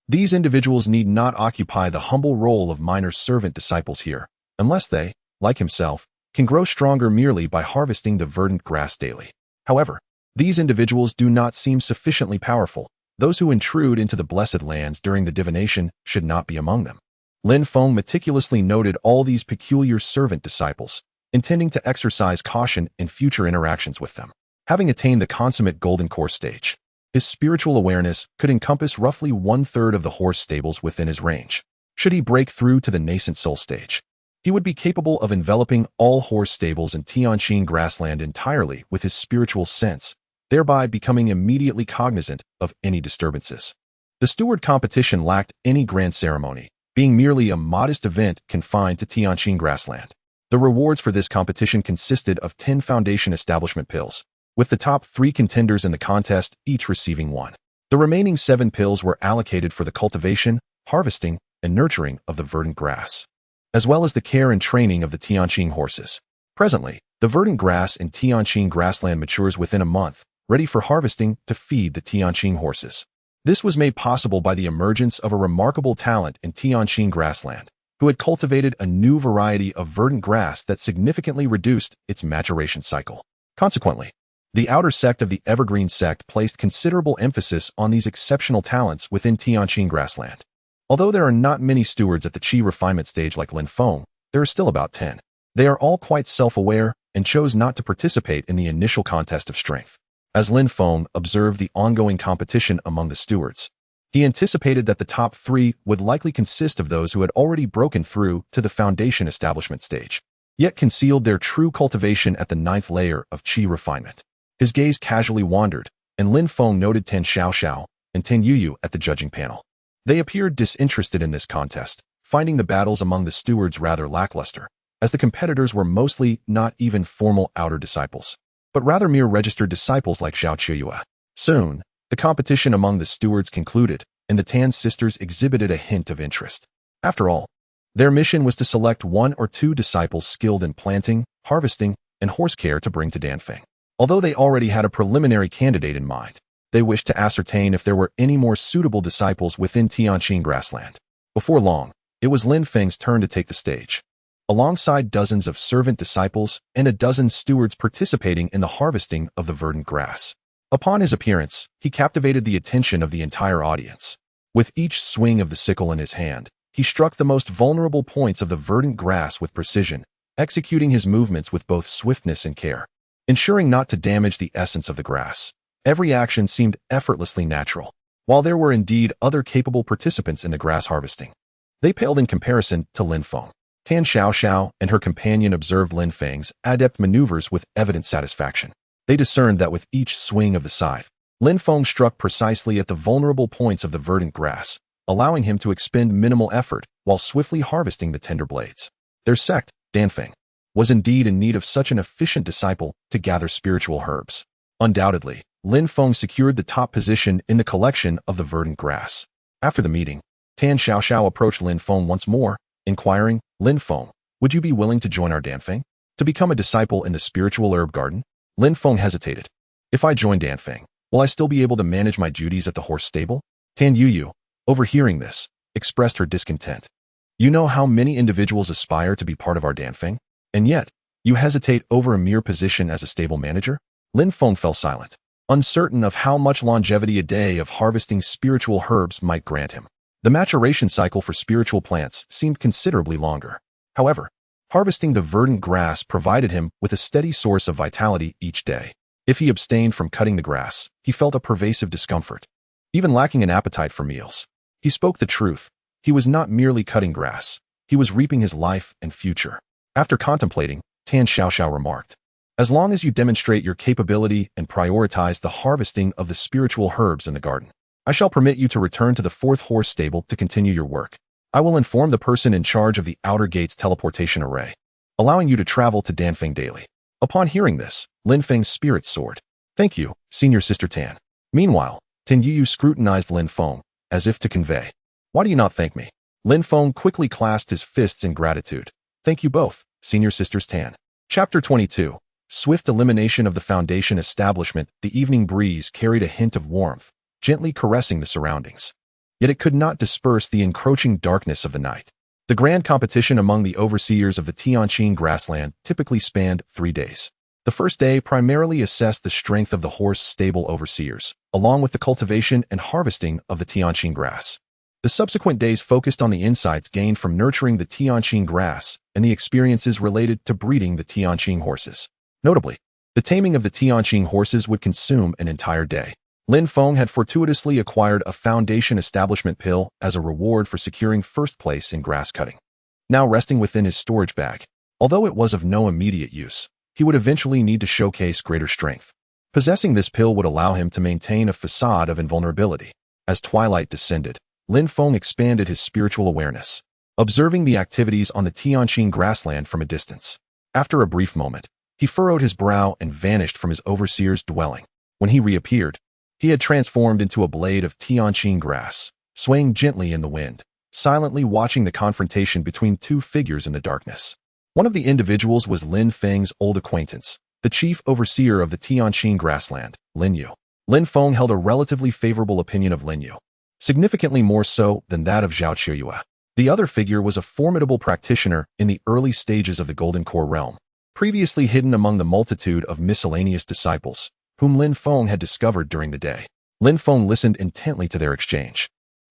A: These individuals need not occupy the humble role of minor servant disciples here, unless they, like himself, can grow stronger merely by harvesting the verdant grass daily. However, these individuals do not seem sufficiently powerful. Those who intrude into the blessed lands during the divination should not be among them. Lin Feng meticulously noted all these peculiar servant disciples, intending to exercise caution in future interactions with them. Having attained the consummate golden core stage, his spiritual awareness could encompass roughly 1/3 of the horse stables within his range. Should he break through to the nascent soul stage, he would be capable of enveloping all horse stables in Tianqing grassland entirely with his spiritual sense, thereby becoming immediately cognizant of any disturbances. The steward competition lacked any grand ceremony, being merely a modest event confined to Tianqing grassland. The rewards for this competition consisted of 10 foundation establishment pills, with the top 3 contenders in the contest each receiving 1. The remaining 7 pills were allocated for the cultivation, harvesting, and nurturing of the verdant grass, as well as the care and training of the Tianqing horses. Presently, the verdant grass in Tianqing grassland matures within a month, ready for harvesting to feed the Tianqing horses. This was made possible by the emergence of a remarkable talent in Tianqing grassland, who had cultivated a new variety of verdant grass that significantly reduced its maturation cycle. Consequently, the outer sect of the Evergreen sect placed considerable emphasis on these exceptional talents within Tianqing grassland. Although there are not many stewards at the qi refinement stage like Lin Feng, there are still about 10. They are all quite self-aware and chose not to participate in the initial contest of strength. As Lin Feng observed the ongoing competition among the stewards, he anticipated that the top 3 would likely consist of those who had already broken through to the foundation establishment stage, yet concealed their true cultivation at the 9th layer of qi refinement. His gaze casually wandered, and Lin Feng noted 10 Xiao and 10 Yu at the judging panel. They appeared disinterested in this contest, finding the battles among the stewards rather lackluster, as the competitors were mostly not even formal outer disciples, but rather mere registered disciples like Zhao Qiuyue. Soon, the competition among the stewards concluded, and the Tan sisters exhibited a hint of interest. After all, their mission was to select 1 or 2 disciples skilled in planting, harvesting, and horse care to bring to Danfeng. Although they already had a preliminary candidate in mind, they wished to ascertain if there were any more suitable disciples within Tianqing grassland. Before long, it was Lin Feng's turn to take the stage. Alongside dozens of servant disciples and a dozen stewards participating in the harvesting of the verdant grass. Upon his appearance, he captivated the attention of the entire audience. With each swing of the sickle in his hand, he struck the most vulnerable points of the verdant grass with precision, executing his movements with both swiftness and care, ensuring not to damage the essence of the grass. Every action seemed effortlessly natural. While there were indeed other capable participants in the grass harvesting, they paled in comparison to Lin Feng. Tan Xiao and her companion observed Lin Feng's adept maneuvers with evident satisfaction. They discerned that with each swing of the scythe, Lin Feng struck precisely at the vulnerable points of the verdant grass, allowing him to expend minimal effort while swiftly harvesting the tender blades. Their sect, Danfeng, was indeed in need of such an efficient disciple to gather spiritual herbs. Undoubtedly, Lin Feng secured the top position in the collection of the verdant grass. After the meeting, Tan Xiaoxiao approached Lin Feng once more, inquiring, "Lin Feng, would you be willing to join our Danfeng? To become a disciple in the spiritual herb garden?" Lin Feng hesitated. "If I join Danfeng, will I still be able to manage my duties at the horse stable?" Tan Yuyu, overhearing this, expressed her discontent. "You know how many individuals aspire to be part of our Danfeng? And yet, you hesitate over a mere position as a stable manager?" Lin Feng fell silent, uncertain of how much longevity a day of harvesting spiritual herbs might grant him. The maturation cycle for spiritual plants seemed considerably longer. However, harvesting the verdant grass provided him with a steady source of vitality each day. If he abstained from cutting the grass, he felt a pervasive discomfort, even lacking an appetite for meals. He spoke the truth. He was not merely cutting grass. He was reaping his life and future. After contemplating, Tan Xiaoxiao remarked, "As long as you demonstrate your capability and prioritize the harvesting of the spiritual herbs in the garden, I shall permit you to return to the fourth horse stable to continue your work. I will inform the person in charge of the outer gate's teleportation array, allowing you to travel to Danfeng daily." Upon hearing this, Lin Feng's spirits soared. "Thank you, Senior Sister Tan." Meanwhile, Tan Yuyu scrutinized Lin Feng, as if to convey, "Why do you not thank me?" Lin Feng quickly clasped his fists in gratitude. "Thank you both, Senior Sisters Tan." Chapter 22. Swift elimination of the Foundation establishment. The evening breeze carried a hint of warmth, gently caressing the surroundings. Yet it could not disperse the encroaching darkness of the night. The grand competition among the overseers of the Tianqing grassland typically spanned 3 days. The first day primarily assessed the strength of the horse stable overseers, along with the cultivation and harvesting of the Tianqing grass. The subsequent days focused on the insights gained from nurturing the Tianqing grass and the experiences related to breeding the Tianqing horses. Notably, the taming of the Tianqing horses would consume an entire day. Lin Feng had fortuitously acquired a Foundation establishment pill as a reward for securing first place in grass cutting. Now resting within his storage bag, although it was of no immediate use, he would eventually need to showcase greater strength. Possessing this pill would allow him to maintain a facade of invulnerability. As twilight descended, Lin Feng expanded his spiritual awareness, observing the activities on the Tianqing grassland from a distance. After a brief moment, he furrowed his brow and vanished from his overseer's dwelling. When he reappeared, he had transformed into a blade of Tianqing grass, swaying gently in the wind, silently watching the confrontation between two figures in the darkness. One of the individuals was Lin Feng's old acquaintance, the chief overseer of the Tianqing grassland, Lin Yu. Lin Feng held a relatively favorable opinion of Lin Yu, significantly more so than that of Zhao Qiuyue. The other figure was a formidable practitioner in the early stages of the Golden Core realm, previously hidden among the multitude of miscellaneous disciples whom Lin Feng had discovered during the day. Lin Feng listened intently to their exchange.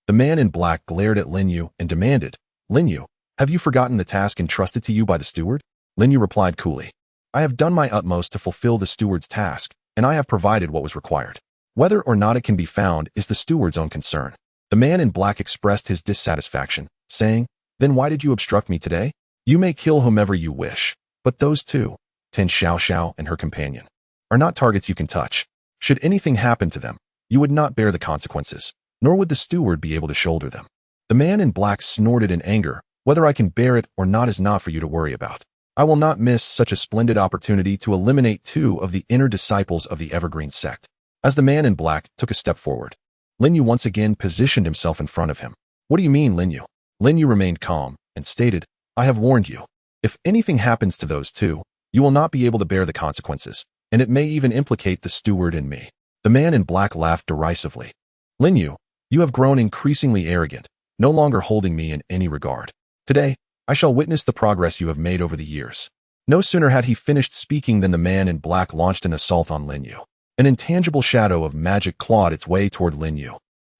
A: The man in black glared at Lin Yu and demanded, "Lin Yu, have you forgotten the task entrusted to you by the steward?" Lin Yu replied coolly, "I have done my utmost to fulfill the steward's task, and I have provided what was required. Whether or not it can be found is the steward's own concern." The man in black expressed his dissatisfaction, saying, "Then why did you obstruct me today? You may kill whomever you wish, but those two, Tan Xiaoxiao and her companion, are not targets you can touch. Should anything happen to them, you would not bear the consequences, nor would the steward be able to shoulder them." The man in black snorted in anger. "Whether I can bear it or not is not for you to worry about. I will not miss such a splendid opportunity to eliminate 2 of the inner disciples of the Evergreen sect." As the man in black took a step forward, Lin Yu once again positioned himself in front of him. "What do you mean, Lin Yu?" Lin Yu remained calm and stated, "I have warned you. If anything happens to those 2, you will not be able to bear the consequences, and it may even implicate the steward and me." The man in black laughed derisively. "Lin Yu, you have grown increasingly arrogant, no longer holding me in any regard. Today, I shall witness the progress you have made over the years." No sooner had he finished speaking than the man in black launched an assault on Lin Yu. An intangible shadow of magic clawed its way toward Lin Yu,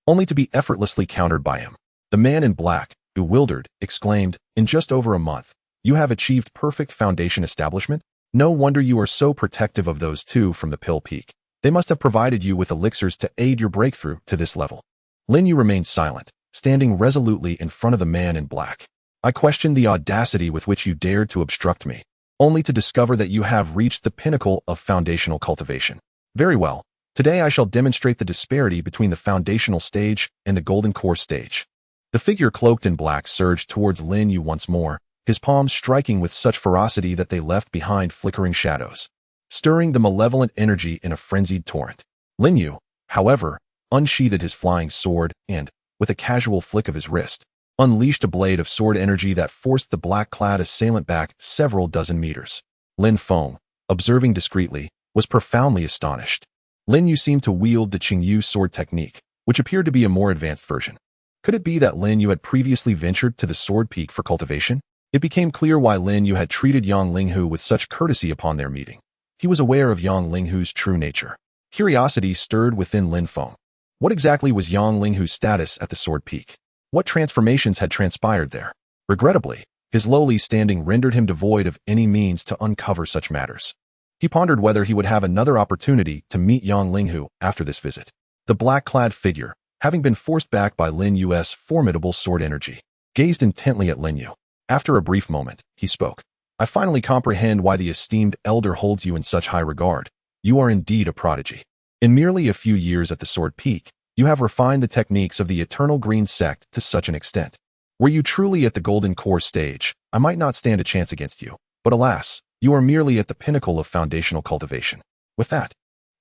A: only to be effortlessly countered by him. The man in black, bewildered, exclaimed, "In just over a month, you have achieved perfect Foundation establishment? No wonder you are so protective of those 2 from the Pill Peak. They must have provided you with elixirs to aid your breakthrough to this level." Lin Yu remained silent, standing resolutely in front of the man in black. "I question the audacity with which you dared to obstruct me, only to discover that you have reached the pinnacle of foundational cultivation. Very well, today I shall demonstrate the disparity between the foundational stage and the Golden Core stage. The figure cloaked in black surged towards Lin Yu once more, his palms striking with such ferocity that they left behind flickering shadows, stirring the malevolent energy in a frenzied torrent. Lin Yu, however, unsheathed his flying sword and, with a casual flick of his wrist, unleashed a blade of sword energy that forced the black-clad assailant back several dozen meters. Lin Feng, observing discreetly, was profoundly astonished. Lin Yu seemed to wield the Qingyu sword technique, which appeared to be a more advanced version. Could it be that Lin Yu had previously ventured to the sword peak for cultivation? It became clear why Lin Yu had treated Yang Linghu with such courtesy upon their meeting. He was aware of Yang Linghu's true nature. Curiosity stirred within Lin Feng. What exactly was Yang Linghu's status at the sword peak? What transformations had transpired there? Regrettably, his lowly standing rendered him devoid of any means to uncover such matters. He pondered whether he would have another opportunity to meet Yang Linghu after this visit. The black-clad figure, having been forced back by Lin Yu's formidable sword energy, gazed intently at Lin Yu. After a brief moment, he spoke. I finally comprehend why the esteemed elder holds you in such high regard. You are indeed a prodigy. In merely a few years at the sword peak, you have refined the techniques of the Eternal Green Sect to such an extent. Were you truly at the Golden Core stage, I might not stand a chance against you. But alas, you are merely at the pinnacle of foundational cultivation. With that,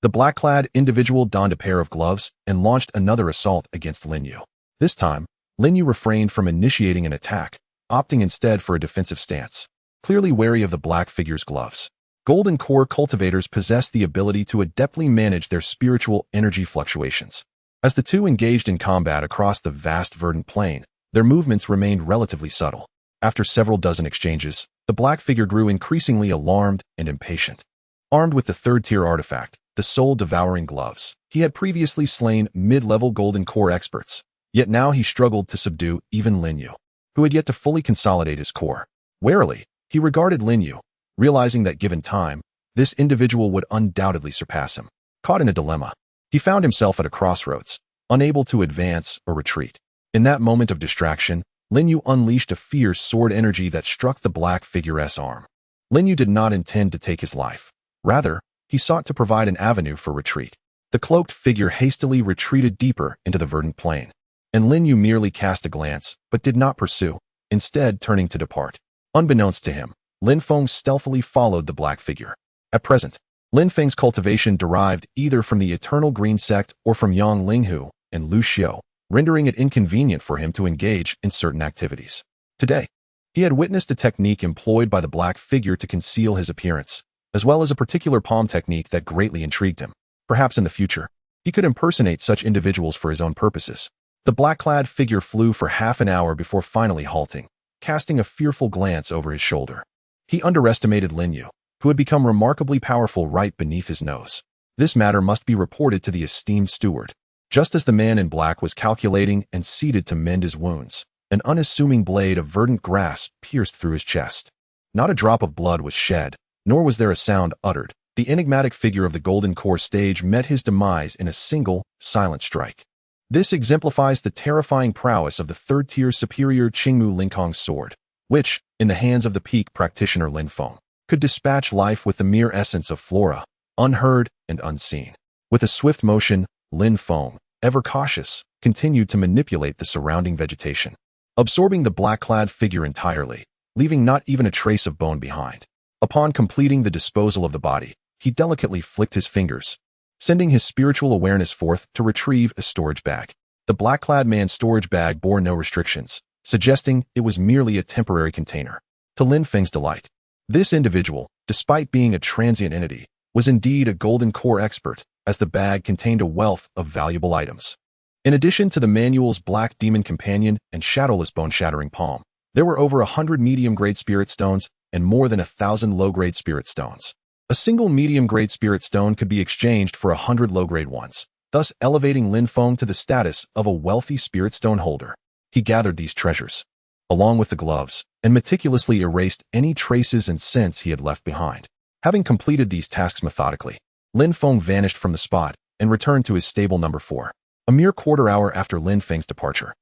A: the black-clad individual donned a pair of gloves and launched another assault against Lin Yu. This time, Lin Yu refrained from initiating an attack, opting instead for a defensive stance, clearly wary of the black figure's gloves. Golden Core cultivators possess the ability to adeptly manage their spiritual energy fluctuations. As the two engaged in combat across the vast verdant plain, their movements remained relatively subtle. After several dozen exchanges, the black figure grew increasingly alarmed and impatient. Armed with the third-tier artifact, the soul-devouring gloves, he had previously slain mid-level Golden Core experts, yet now he struggled to subdue even Lin Yu, who had yet to fully consolidate his core. Warily, he regarded Lin Yu, realizing that given time, this individual would undoubtedly surpass him. Caught in a dilemma, he found himself at a crossroads, unable to advance or retreat. In that moment of distraction, Lin Yu unleashed a fierce sword energy that struck the black figure's arm. Lin Yu did not intend to take his life. Rather, he sought to provide an avenue for retreat. The cloaked figure hastily retreated deeper into the verdant plain, and Lin Yu merely cast a glance, but did not pursue, instead turning to depart. Unbeknownst to him, Lin Feng stealthily followed the black figure. At present, Lin Feng's cultivation derived either from the Eternal Green Sect or from Yang Linghu and Lu Xiu, rendering it inconvenient for him to engage in certain activities. Today, he had witnessed a technique employed by the black figure to conceal his appearance, as well as a particular palm technique that greatly intrigued him. Perhaps in the future, he could impersonate such individuals for his own purposes. The black-clad figure flew for half an hour before finally halting, casting a fearful glance over his shoulder. He underestimated Lin Yu, who had become remarkably powerful right beneath his nose. This matter must be reported to the esteemed steward. Just as the man in black was calculating and seated to mend his wounds, an unassuming blade of verdant grass pierced through his chest. Not a drop of blood was shed, nor was there a sound uttered. The enigmatic figure of the Golden Core stage met his demise in a single, silent strike. This exemplifies the terrifying prowess of the third-tier superior Qingmu Linkong's sword, which, in the hands of the peak practitioner Lin Feng, could dispatch life with the mere essence of flora, unheard and unseen. With a swift motion, Lin Feng, ever cautious, continued to manipulate the surrounding vegetation, absorbing the black-clad figure entirely, leaving not even a trace of bone behind. Upon completing the disposal of the body, he delicately flicked his fingers, sending his spiritual awareness forth to retrieve a storage bag. The black-clad man's storage bag bore no restrictions, suggesting it was merely a temporary container. To Lin Feng's delight, this individual, despite being a transient entity, was indeed a Golden Core expert, as the bag contained a wealth of valuable items. In addition to the manual's Black Demon Companion and Shadowless Bone-Shattering Palm, there were over 100 medium-grade spirit stones and more than 1,000 low-grade spirit stones. A single medium-grade spirit stone could be exchanged for 100 low-grade ones, thus elevating Lin Feng to the status of a wealthy spirit stone holder. He gathered these treasures, along with the gloves, and meticulously erased any traces and scents he had left behind. Having completed these tasks methodically, Lin Feng vanished from the spot and returned to his stable number 4. A mere quarter hour after Lin Feng's departure,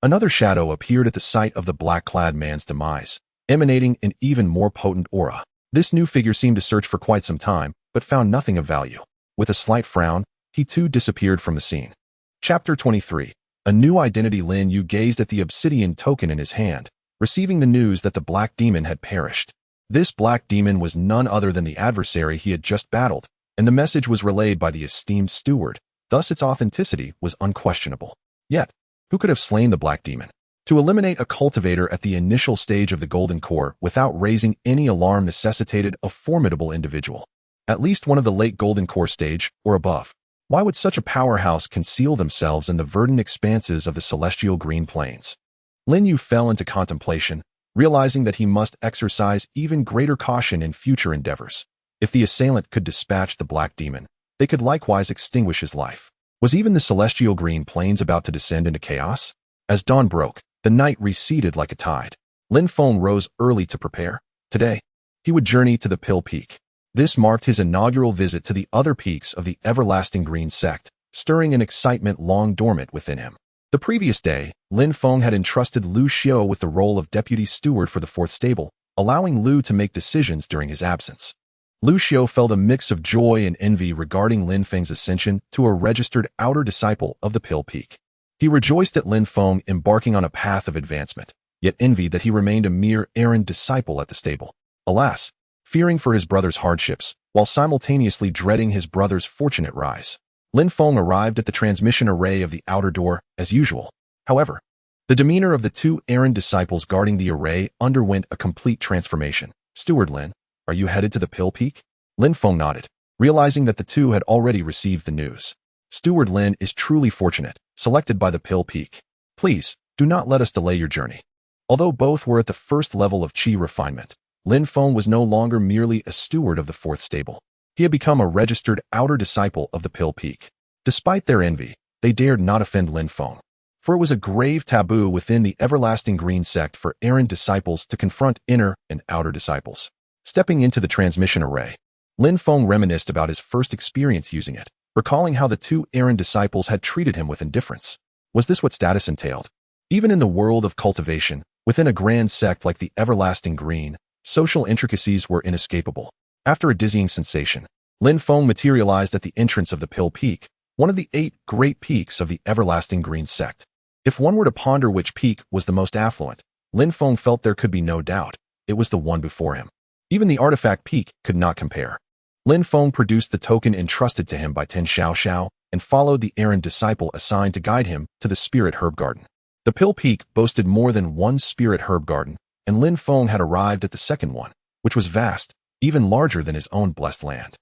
A: another shadow appeared at the site of the black-clad man's demise, emanating an even more potent aura. This new figure seemed to search for quite some time, but found nothing of value. With a slight frown, he too disappeared from the scene. Chapter 23. A new identity. Lin Yu gazed at the obsidian token in his hand, receiving the news that the black demon had perished. This black demon was none other than the adversary he had just battled, and the message was relayed by the esteemed steward, thus its authenticity was unquestionable. Yet, who could have slain the black demon? To eliminate a cultivator at the initial stage of the Golden Core without raising any alarm necessitated a formidable individual. At least one of the late Golden Core stage, or above. Why would such a powerhouse conceal themselves in the verdant expanses of the celestial green plains? Lin Yu fell into contemplation, realizing that he must exercise even greater caution in future endeavors. If the assailant could dispatch the black demon, they could likewise extinguish his life. Was even the celestial green plains about to descend into chaos? As dawn broke, the night receded like a tide. Lin Feng rose early to prepare. Today, he would journey to the Pill Peak. This marked his inaugural visit to the other peaks of the everlasting green sect, stirring an excitement long dormant within him. The previous day, Lin Feng had entrusted Lu Xiao with the role of deputy steward for the fourth stable, allowing Lu to make decisions during his absence. Lu Xiao felt a mix of joy and envy regarding Lin Feng's ascension to a registered outer disciple of the Pill Peak. He rejoiced at Lin Feng embarking on a path of advancement, yet envied that he remained a mere errand disciple at the stable. Alas, fearing for his brother's hardships, while simultaneously dreading his brother's fortunate rise, Lin Feng arrived at the transmission array of the outer door, as usual. However, the demeanor of the two errand disciples guarding the array underwent a complete transformation. "Steward Lin, are you headed to the Pill Peak?" Lin Feng nodded, realizing that the two had already received the news. "Steward Lin is truly fortunate, selected by the Pill Peak. Please, do not let us delay your journey." Although both were at the first level of qi refinement, Lin Feng was no longer merely a steward of the fourth stable. He had become a registered outer disciple of the Pill Peak. Despite their envy, they dared not offend Lin Feng, for it was a grave taboo within the everlasting green sect for errand disciples to confront inner and outer disciples. Stepping into the transmission array, Lin Feng reminisced about his first experience using it, recalling how the two errand disciples had treated him with indifference. Was this what status entailed? Even in the world of cultivation, within a grand sect like the Everlasting Green, social intricacies were inescapable. After a dizzying sensation, Lin Feng materialized at the entrance of the Pill Peak, one of the 8 great peaks of the Everlasting Green sect. If one were to ponder which peak was the most affluent, Lin Feng felt there could be no doubt. It was the one before him. Even the artifact peak could not compare. Lin Feng produced the token entrusted to him by Ten Xiao Xiao and followed the errand disciple assigned to guide him to the Spirit Herb Garden. The Pill Peak boasted more than one Spirit Herb Garden, and Lin Feng had arrived at the second one, which was vast, even larger than his own blessed land.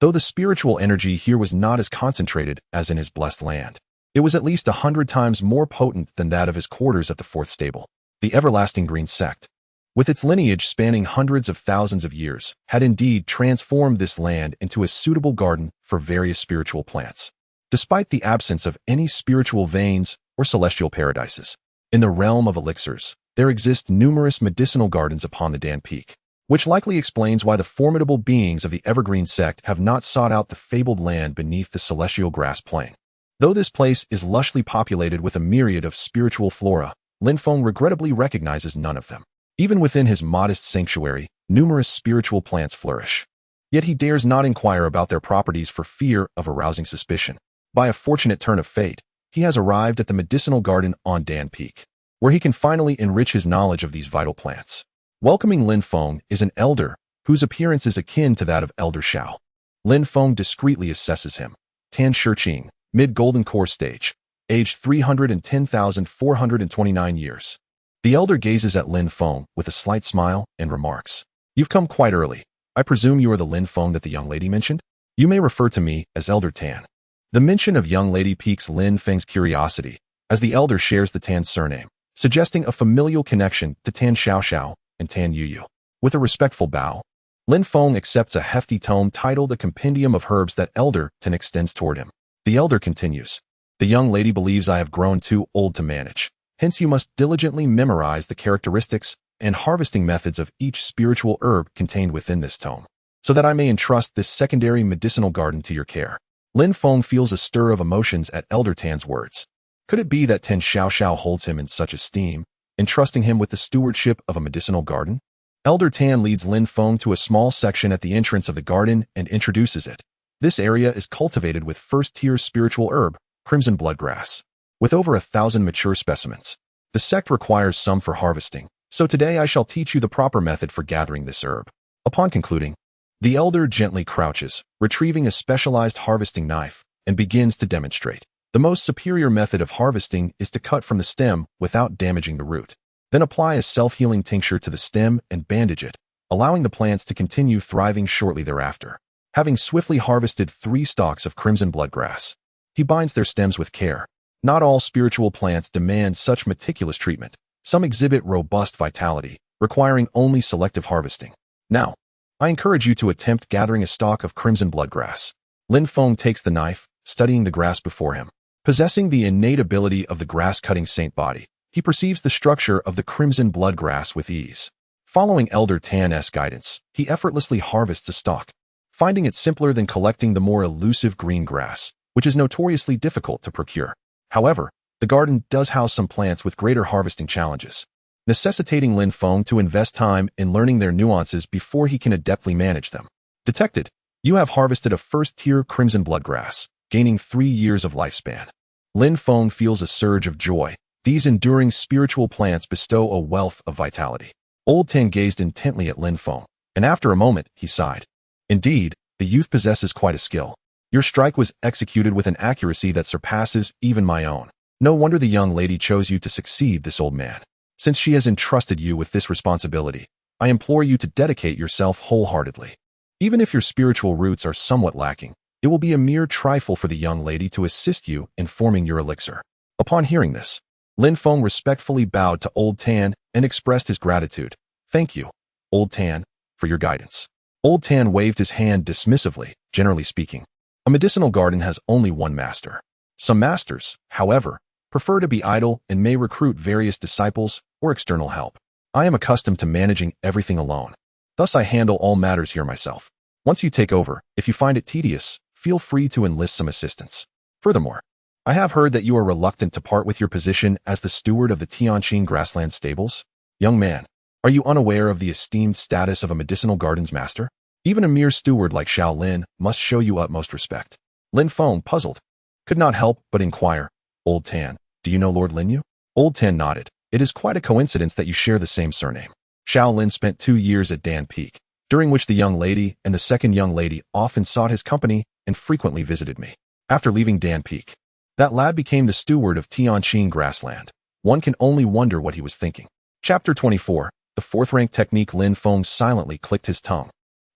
A: Though the spiritual energy here was not as concentrated as in his blessed land, it was at least 100 times more potent than that of his quarters at the fourth stable. The Everlasting Green Sect, with its lineage spanning hundreds of thousands of years, had indeed transformed this land into a suitable garden for various spiritual plants. Despite the absence of any spiritual veins or celestial paradises, in the realm of elixirs, there exist numerous medicinal gardens upon the Dan Peak, which likely explains why the formidable beings of the Evergreen sect have not sought out the fabled land beneath the celestial grass plain. Though this place is lushly populated with a myriad of spiritual flora, Lin Feng regrettably recognizes none of them. Even within his modest sanctuary, numerous spiritual plants flourish. Yet he dares not inquire about their properties for fear of arousing suspicion. By a fortunate turn of fate, he has arrived at the medicinal garden on Dan Peak, where he can finally enrich his knowledge of these vital plants. Welcoming Lin Feng is an elder whose appearance is akin to that of Elder Xiao. Lin Feng discreetly assesses him. Tan Shiqing, mid-Golden Core stage, aged 310,429 years. The elder gazes at Lin Feng with a slight smile and remarks, "You've come quite early. I presume you are the Lin Feng that the young lady mentioned? You may refer to me as Elder Tan." The mention of young lady piques Lin Feng's curiosity, as the elder shares the Tan surname, suggesting a familial connection to Tan Xiaoxiao and Tan Yuyu. With a respectful bow, Lin Feng accepts a hefty tome titled A Compendium of Herbs that Elder Tan extends toward him. The elder continues, "The young lady believes I have grown too old to manage. Hence you must diligently memorize the characteristics and harvesting methods of each spiritual herb contained within this tome, so that I may entrust this secondary medicinal garden to your care." Lin Feng feels a stir of emotions at Elder Tan's words. Could it be that Ten Xiaoxiao holds him in such esteem, entrusting him with the stewardship of a medicinal garden? Elder Tan leads Lin Feng to a small section at the entrance of the garden and introduces it. This area is cultivated with first-tier spiritual herb, crimson bloodgrass. with over 1,000 mature specimens. The sect requires some for harvesting, so today I shall teach you the proper method for gathering this herb. Upon concluding, the elder gently crouches, retrieving a specialized harvesting knife, and begins to demonstrate. The most superior method of harvesting is to cut from the stem without damaging the root. Then apply a self-healing tincture to the stem and bandage it, allowing the plants to continue thriving shortly thereafter. Having swiftly harvested 3 stalks of crimson bloodgrass, he binds their stems with care. Not all spiritual plants demand such meticulous treatment. Some exhibit robust vitality, requiring only selective harvesting. Now, I encourage you to attempt gathering a stalk of crimson bloodgrass. Lin Feng takes the knife, studying the grass before him. Possessing the innate ability of the grass-cutting saint body, he perceives the structure of the crimson bloodgrass with ease. Following Elder Tan's guidance, he effortlessly harvests a stalk, finding it simpler than collecting the more elusive green grass, which is notoriously difficult to procure. However, the garden does house some plants with greater harvesting challenges, necessitating Lin Feng to invest time in learning their nuances before he can adeptly manage them. Detected, you have harvested a first-tier crimson bloodgrass, gaining 3 years of lifespan. Lin Feng feels a surge of joy. These enduring spiritual plants bestow a wealth of vitality. Old Tan gazed intently at Lin Feng, and after a moment, he sighed. Indeed, the youth possesses quite a skill. Your strike was executed with an accuracy that surpasses even my own. No wonder the young lady chose you to succeed this old man. Since she has entrusted you with this responsibility, I implore you to dedicate yourself wholeheartedly. Even if your spiritual roots are somewhat lacking, it will be a mere trifle for the young lady to assist you in forming your elixir. Upon hearing this, Lin Feng respectfully bowed to Old Tan and expressed his gratitude. Thank you, Old Tan, for your guidance. Old Tan waved his hand dismissively. Generally speaking, a medicinal garden has only one master. Some masters, however, prefer to be idle and may recruit various disciples or external help. I am accustomed to managing everything alone. Thus I handle all matters here myself. Once you take over, if you find it tedious, feel free to enlist some assistance. Furthermore, I have heard that you are reluctant to part with your position as the steward of the Tianqing grassland stables. Young man, are you unaware of the esteemed status of a medicinal gardens master? Even a mere steward like Xiao Lin must show you utmost respect. Lin Feng, puzzled, could not help but inquire, Old Tan, do you know Lord Linyu? Old Tan nodded. It is quite a coincidence that you share the same surname. Xiao Lin spent 2 years at Dan Peak, during which the young lady and the second young lady often sought his company and frequently visited me. After leaving Dan Peak, that lad became the steward of Tianqing grassland. One can only wonder what he was thinking. Chapter 24. The 4th rank technique. Lin Feng silently clicked his tongue.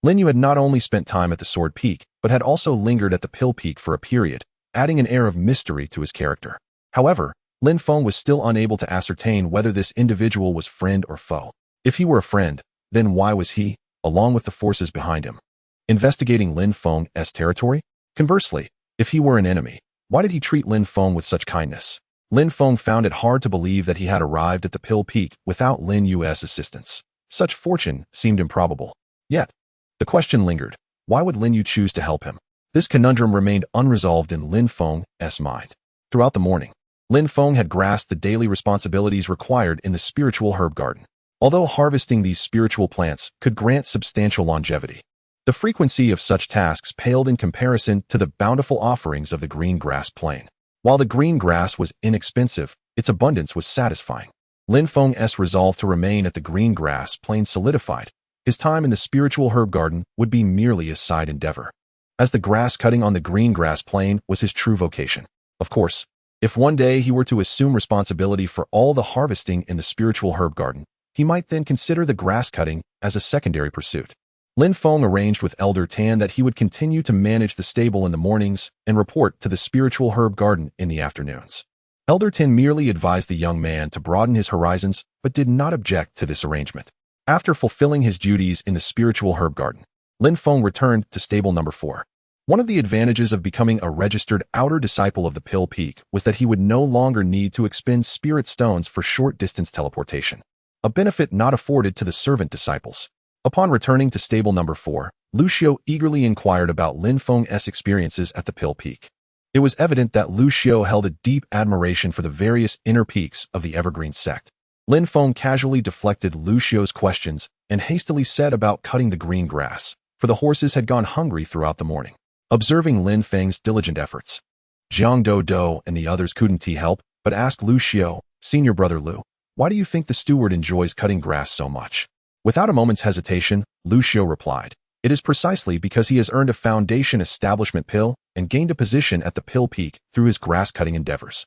A: Linyu had not only spent time at the Sword Peak, but had also lingered at the Pill Peak for a period, adding an air of mystery to his character. However, Lin Feng was still unable to ascertain whether this individual was friend or foe. If he were a friend, then why was he, along with the forces behind him, investigating Lin Feng's territory? Conversely, if he were an enemy, why did he treat Lin Feng with such kindness? Lin Feng found it hard to believe that he had arrived at the Pill Peak without Lin Yu's assistance. Such fortune seemed improbable. Yet, the question lingered. Why would Lin Yu choose to help him? This conundrum remained unresolved in Lin Feng's mind. Throughout the morning, Lin Feng had grasped the daily responsibilities required in the spiritual herb garden. Although harvesting these spiritual plants could grant substantial longevity, the frequency of such tasks paled in comparison to the bountiful offerings of the green grass plain. While the green grass was inexpensive, its abundance was satisfying. Lin Feng's resolve to remain at the green grass plain solidified. His time in the spiritual herb garden would be merely a side endeavor, as the grass cutting on the green grass plain was his true vocation. Of course, if one day he were to assume responsibility for all the harvesting in the spiritual herb garden, he might then consider the grass cutting as a secondary pursuit. Lin Feng arranged with Elder Tan that he would continue to manage the stable in the mornings and report to the spiritual herb garden in the afternoons. Elder Tan merely advised the young man to broaden his horizons, but did not object to this arrangement. After fulfilling his duties in the spiritual herb garden, Lin Feng returned to stable number 4. One of the advantages of becoming a registered outer disciple of the Pill Peak was that he would no longer need to expend spirit stones for short-distance teleportation, a benefit not afforded to the servant disciples. Upon returning to stable number 4, Lucio eagerly inquired about Lin Feng's experiences at the Pill Peak. It was evident that Lucio held a deep admiration for the various inner peaks of the Evergreen sect. Lin Feng casually deflected Lucio's questions and hastily said about cutting the green grass, for the horses had gone hungry throughout the morning. Observing Lin Feng's diligent efforts, Jiang Do and the others couldn't help but asked Lu Xiao, "Senior brother Lu, why do you think the steward enjoys cutting grass so much?" Without a moment's hesitation, Lu Xiao replied, "It is precisely because he has earned a foundation establishment pill and gained a position at the pill peak through his grass-cutting endeavors.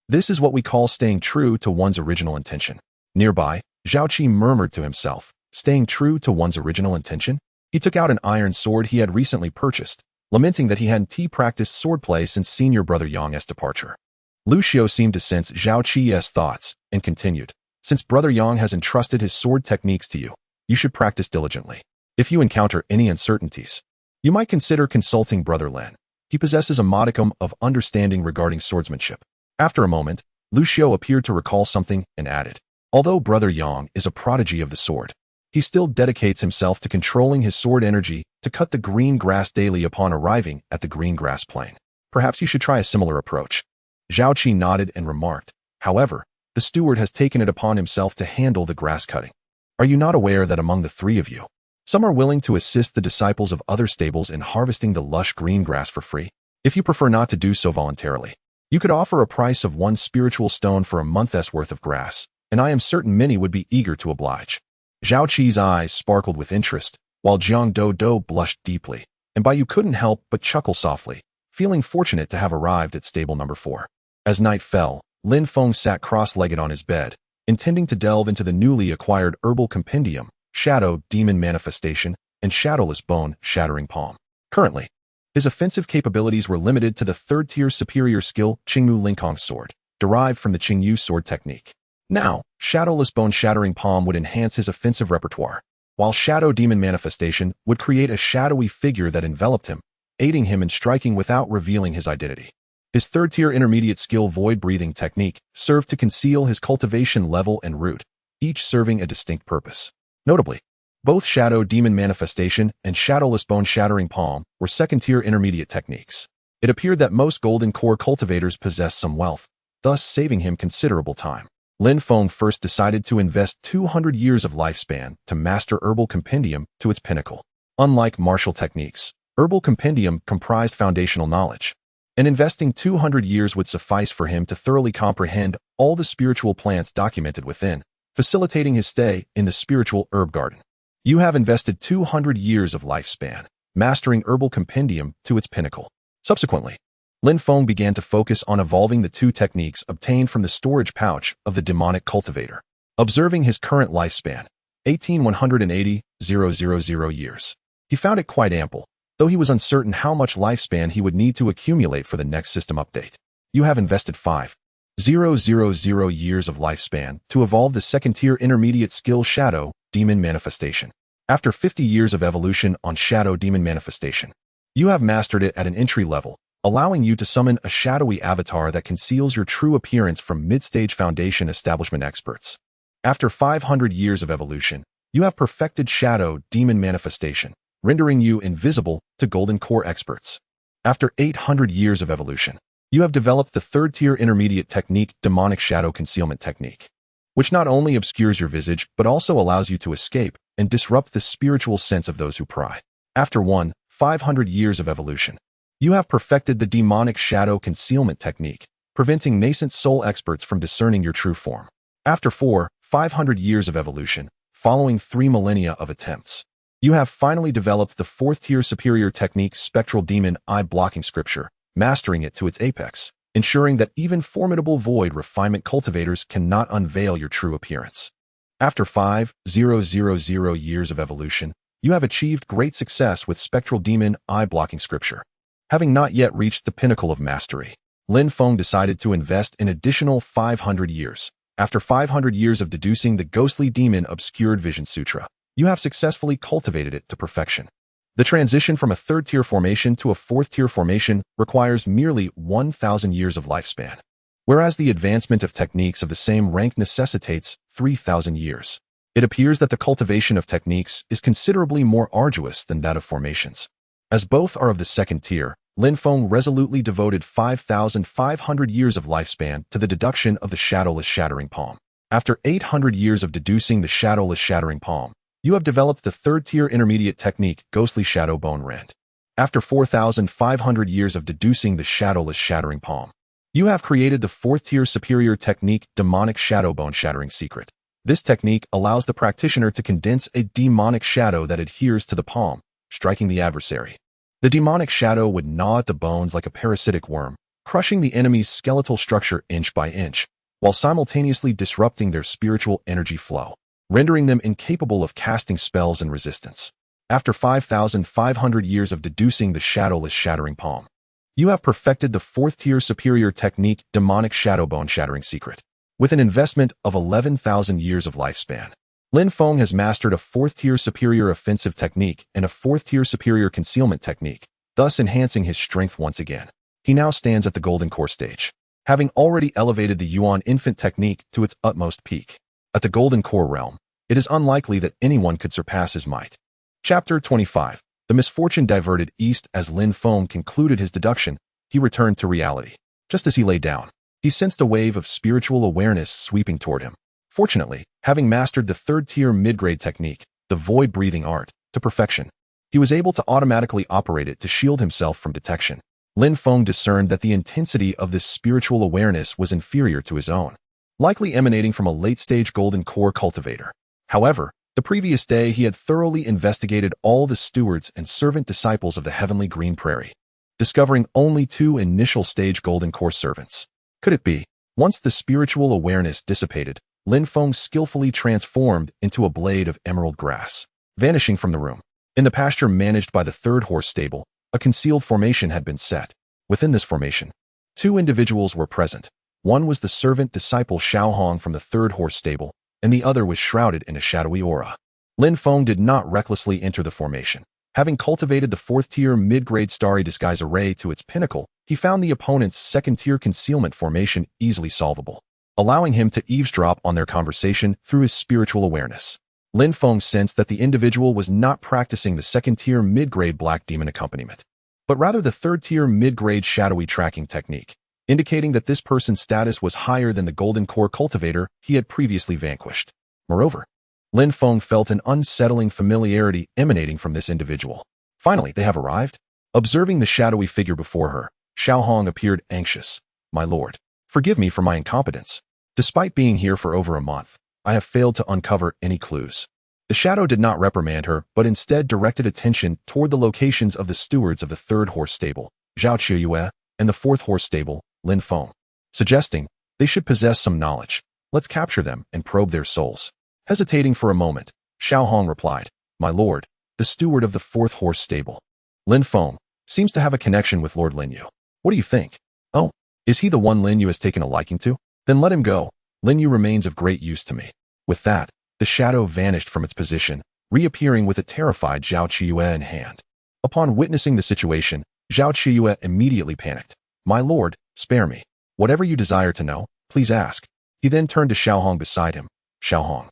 A: This is what we call staying true to one's original intention." Nearby, Zhao Qi murmured to himself, "Staying true to one's original intention?" He took out an iron sword he had recently purchased, lamenting that he hadn't practiced swordplay since senior brother Yang's departure. Lu Xiao seemed to sense Zhao Qi's thoughts and continued, "Since brother Yang has entrusted his sword techniques to you, you should practice diligently. If you encounter any uncertainties, you might consider consulting brother Lin. He possesses a modicum of understanding regarding swordsmanship." After a moment, Lu Xiao appeared to recall something and added, "Although brother Yang is a prodigy of the sword, he still dedicates himself to controlling his sword energy to cut the green grass daily upon arriving at the green grass plain. Perhaps you should try a similar approach." Zhao Qi nodded and remarked, "However, the steward has taken it upon himself to handle the grass cutting. Are you not aware that among the three of you, some are willing to assist the disciples of other stables in harvesting the lush green grass for free? If you prefer not to do so voluntarily, you could offer a price of 1 spiritual stone for a month's worth of grass, and I am certain many would be eager to oblige." Zhao Qi's eyes sparkled with interest, while Jiang Do blushed deeply, and Bai Yu couldn't help but chuckle softly, feeling fortunate to have arrived at stable number 4. As night fell, Lin Feng sat cross-legged on his bed, intending to delve into the newly acquired herbal compendium, Shadow Demon Manifestation, and Shadowless Bone Shattering Palm. Currently, his offensive capabilities were limited to the third-tier superior skill Qingmu Linkong's sword, derived from the Qingyu sword technique. Now, Shadowless Bone Shattering Palm would enhance his offensive repertoire, while Shadow Demon Manifestation would create a shadowy figure that enveloped him, aiding him in striking without revealing his identity. His third-tier intermediate skill Void Breathing technique served to conceal his cultivation level and root, each serving a distinct purpose. Notably, both Shadow Demon Manifestation and Shadowless Bone Shattering Palm were second-tier intermediate techniques. It appeared that most golden core cultivators possessed some wealth, thus saving him considerable time. Lin Feng first decided to invest 200 years of lifespan to master Herbal Compendium to its pinnacle. Unlike martial techniques, Herbal Compendium comprised foundational knowledge, and investing 200 years would suffice for him to thoroughly comprehend all the spiritual plants documented within, facilitating his stay in the spiritual herb garden. You have invested 200 years of lifespan, mastering Herbal Compendium to its pinnacle. Subsequently, Lin Feng began to focus on evolving the 2 techniques obtained from the storage pouch of the demonic cultivator. Observing his current lifespan, 18,180,000 years, he found it quite ample, though he was uncertain how much lifespan he would need to accumulate for the next system update. You have invested 5,000 years of lifespan to evolve the second-tier intermediate skill Shadow Demon Manifestation. After 50 years of evolution on Shadow Demon Manifestation, you have mastered it at an entry level, allowing you to summon a shadowy avatar that conceals your true appearance from mid-stage foundation establishment experts. After 500 years of evolution, you have perfected Shadow Demon Manifestation, rendering you invisible to golden core experts. After 800 years of evolution, you have developed the third-tier intermediate technique Demonic Shadow Concealment Technique, which not only obscures your visage but also allows you to escape and disrupt the spiritual sense of those who pry. After 500 years of evolution, you have perfected the Demonic Shadow Concealment Technique, preventing nascent soul experts from discerning your true form. After 500 years of evolution, following 3 millennia of attempts, you have finally developed the 4th-tier superior technique Spectral Demon Eye Blocking Scripture, mastering it to its apex, ensuring that even formidable void refinement cultivators cannot unveil your true appearance. After 5,000 years of evolution, you have achieved great success with Spectral Demon Eye Blocking Scripture. Having not yet reached the pinnacle of mastery, Lin Feng decided to invest an additional 500 years. After 500 years of deducing the ghostly demon Obscured Vision Sutra, you have successfully cultivated it to perfection. The transition from a 3rd-tier formation to a 4th-tier formation requires merely 1,000 years of lifespan, whereas the advancement of techniques of the same rank necessitates 3,000 years. It appears that the cultivation of techniques is considerably more arduous than that of formations. As both are of the 2nd tier, Lin Feng resolutely devoted 5,500 years of lifespan to the deduction of the Shadowless Shattering Palm. After 800 years of deducing the Shadowless Shattering Palm, you have developed the 3rd-tier intermediate technique Ghostly Shadow Bone Rend. After 4,500 years of deducing the Shadowless Shattering Palm, You have created the 4th-tier superior technique, Demonic Shadow Bone Shattering Secret. This technique allows the practitioner to condense a demonic shadow that adheres to the palm, striking the adversary. The demonic shadow would gnaw at the bones like a parasitic worm, crushing the enemy's skeletal structure inch by inch, while simultaneously disrupting their spiritual energy flow, rendering them incapable of casting spells and resistance. After 5,500 years of deducing the shadowless shattering palm, you have perfected the 4th-tier superior technique, Demonic Shadow Bone Shattering Secret. With an investment of 11,000 years of lifespan, Lin Feng has mastered a 4th-tier superior offensive technique and a 4th-tier superior concealment technique, thus enhancing his strength once again. He now stands at the Golden Core stage, having already elevated the Yuan Infant technique to its utmost peak. At the Golden Core realm, it is unlikely that anyone could surpass his might. Chapter 25. The misfortune diverted east. As Lin Feng concluded his deduction, he returned to reality. Just as he lay down, he sensed a wave of spiritual awareness sweeping toward him. Fortunately, having mastered the 3rd-tier mid-grade technique, the void-breathing art, to perfection, he was able to automatically operate it to shield himself from detection. Lin Feng discerned that the intensity of this spiritual awareness was inferior to his own, likely emanating from a late-stage Golden Core cultivator. However, the previous day he had thoroughly investigated all the stewards and servant disciples of the heavenly green prairie, discovering only 2 initial-stage Golden Core servants. Could it be? Once the spiritual awareness dissipated, Lin Feng skillfully transformed into a blade of emerald grass, vanishing from the room. In the pasture managed by the 3rd horse stable, a concealed formation had been set. Within this formation, 2 individuals were present. One was the servant disciple Xiao Hong from the 3rd horse stable, and the other was shrouded in a shadowy aura. Lin Feng did not recklessly enter the formation. Having cultivated the 4th-tier mid-grade starry disguise array to its pinnacle, he found the opponent's 2nd-tier concealment formation easily solvable, allowing him to eavesdrop on their conversation through his spiritual awareness. Lin Feng sensed that the individual was not practicing the 2nd-tier mid-grade black demon accompaniment, but rather the 3rd-tier mid-grade shadowy tracking technique, indicating that this person's status was higher than the Golden Core cultivator he had previously vanquished. Moreover, Lin Feng felt an unsettling familiarity emanating from this individual. Finally, they have arrived? Observing the shadowy figure before her, Xiao Hong appeared anxious. My lord, forgive me for my incompetence. Despite being here for over a month, I have failed to uncover any clues. The shadow did not reprimand her, but instead directed attention toward the locations of the stewards of the 3rd horse stable, Zhao Qiyue, and the 4th horse stable, Lin Feng, suggesting they should possess some knowledge. Let's capture them and probe their souls. Hesitating for a moment, Xiao Hong replied, My lord, the steward of the 4th horse stable, Lin Feng, seems to have a connection with Lord Lin Yu. What do you think? Oh, is he the one Lin Yu has taken a liking to? Then let him go. Lin Yu remains of great use to me. With that, the shadow vanished from its position, reappearing with a terrified Zhao Qiyue in hand. Upon witnessing the situation, Zhao Qiyue immediately panicked. My lord, spare me. Whatever you desire to know, please ask. He then turned to Xiao Hong beside him. Xiao Hong,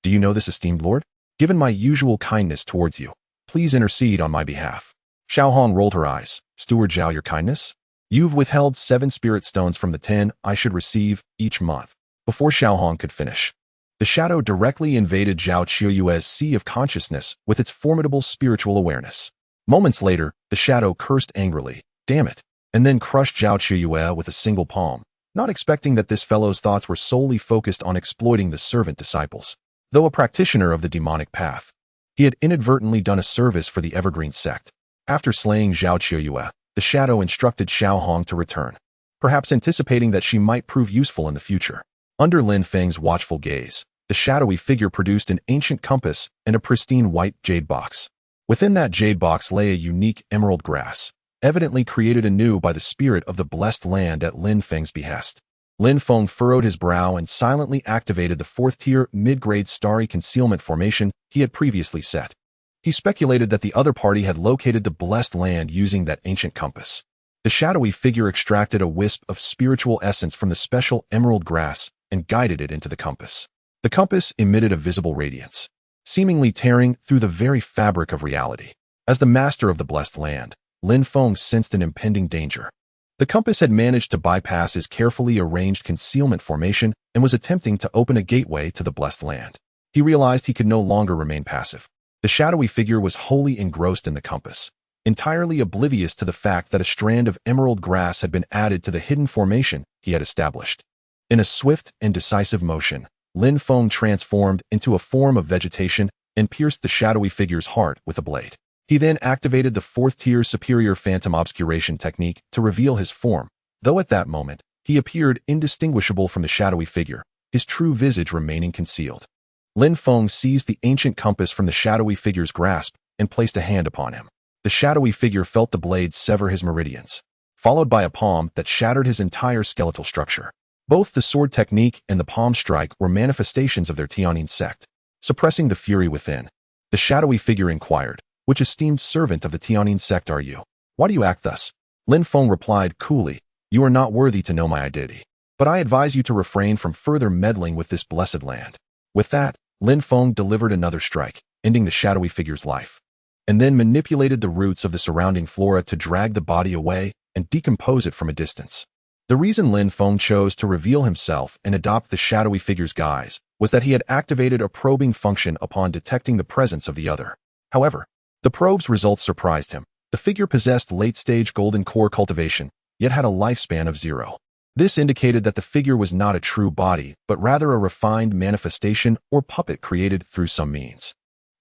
A: do you know this esteemed lord? Given my usual kindness towards you, please intercede on my behalf. Xiao Hong rolled her eyes. Steward Zhao, your kindness? You've withheld 7 spirit stones from the 10 I should receive each month. Before Xiao Hong could finish, the shadow directly invaded Zhao Qiyue's sea of consciousness with its formidable spiritual awareness. Moments later, the shadow cursed angrily, damn it, and then crushed Zhao Qiyue with a single palm, not expecting that this fellow's thoughts were solely focused on exploiting the servant disciples. Though a practitioner of the demonic path, he had inadvertently done a service for the Evergreen sect. After slaying Zhao Qiyue, the shadow instructed Xiao Hong to return, perhaps anticipating that she might prove useful in the future. Under Lin Feng's watchful gaze, the shadowy figure produced an ancient compass and a pristine white jade box. Within that jade box lay a unique emerald grass, evidently created anew by the spirit of the blessed land at Lin Feng's behest. Lin Feng furrowed his brow and silently activated the 4th-tier mid-grade starry concealment formation he had previously set. He speculated that the other party had located the blessed land using that ancient compass. The shadowy figure extracted a wisp of spiritual essence from the special emerald grass and guided it into the compass. The compass emitted a visible radiance, seemingly tearing through the very fabric of reality. As the master of the blessed land, Lin Feng sensed an impending danger. The compass had managed to bypass his carefully arranged concealment formation and was attempting to open a gateway to the blessed land. He realized he could no longer remain passive. The shadowy figure was wholly engrossed in the compass, entirely oblivious to the fact that a strand of emerald grass had been added to the hidden formation he had established. In a swift and decisive motion, Lin Feng transformed into a form of vegetation and pierced the shadowy figure's heart with a blade. He then activated the fourth-tier superior phantom obscuration technique to reveal his form, though at that moment, he appeared indistinguishable from the shadowy figure, his true visage remaining concealed. Lin Feng seized the ancient compass from the shadowy figure's grasp and placed a hand upon him. The shadowy figure felt the blade sever his meridians, followed by a palm that shattered his entire skeletal structure. Both the sword technique and the palm strike were manifestations of their Tianyin sect. Suppressing the fury within, the shadowy figure inquired, "Which esteemed servant of the Tianyin sect are you? Why do you act thus?" Lin Feng replied coolly, "You are not worthy to know my identity, but I advise you to refrain from further meddling with this blessed land." With that, Lin Feng delivered another strike, ending the shadowy figure's life, and then manipulated the roots of the surrounding flora to drag the body away and decompose it from a distance. The reason Lin Feng chose to reveal himself and adopt the shadowy figure's guise was that he had activated a probing function upon detecting the presence of the other. However, the probe's results surprised him. The figure possessed late-stage golden core cultivation, yet had a lifespan of 0. This indicated that the figure was not a true body, but rather a refined manifestation or puppet created through some means.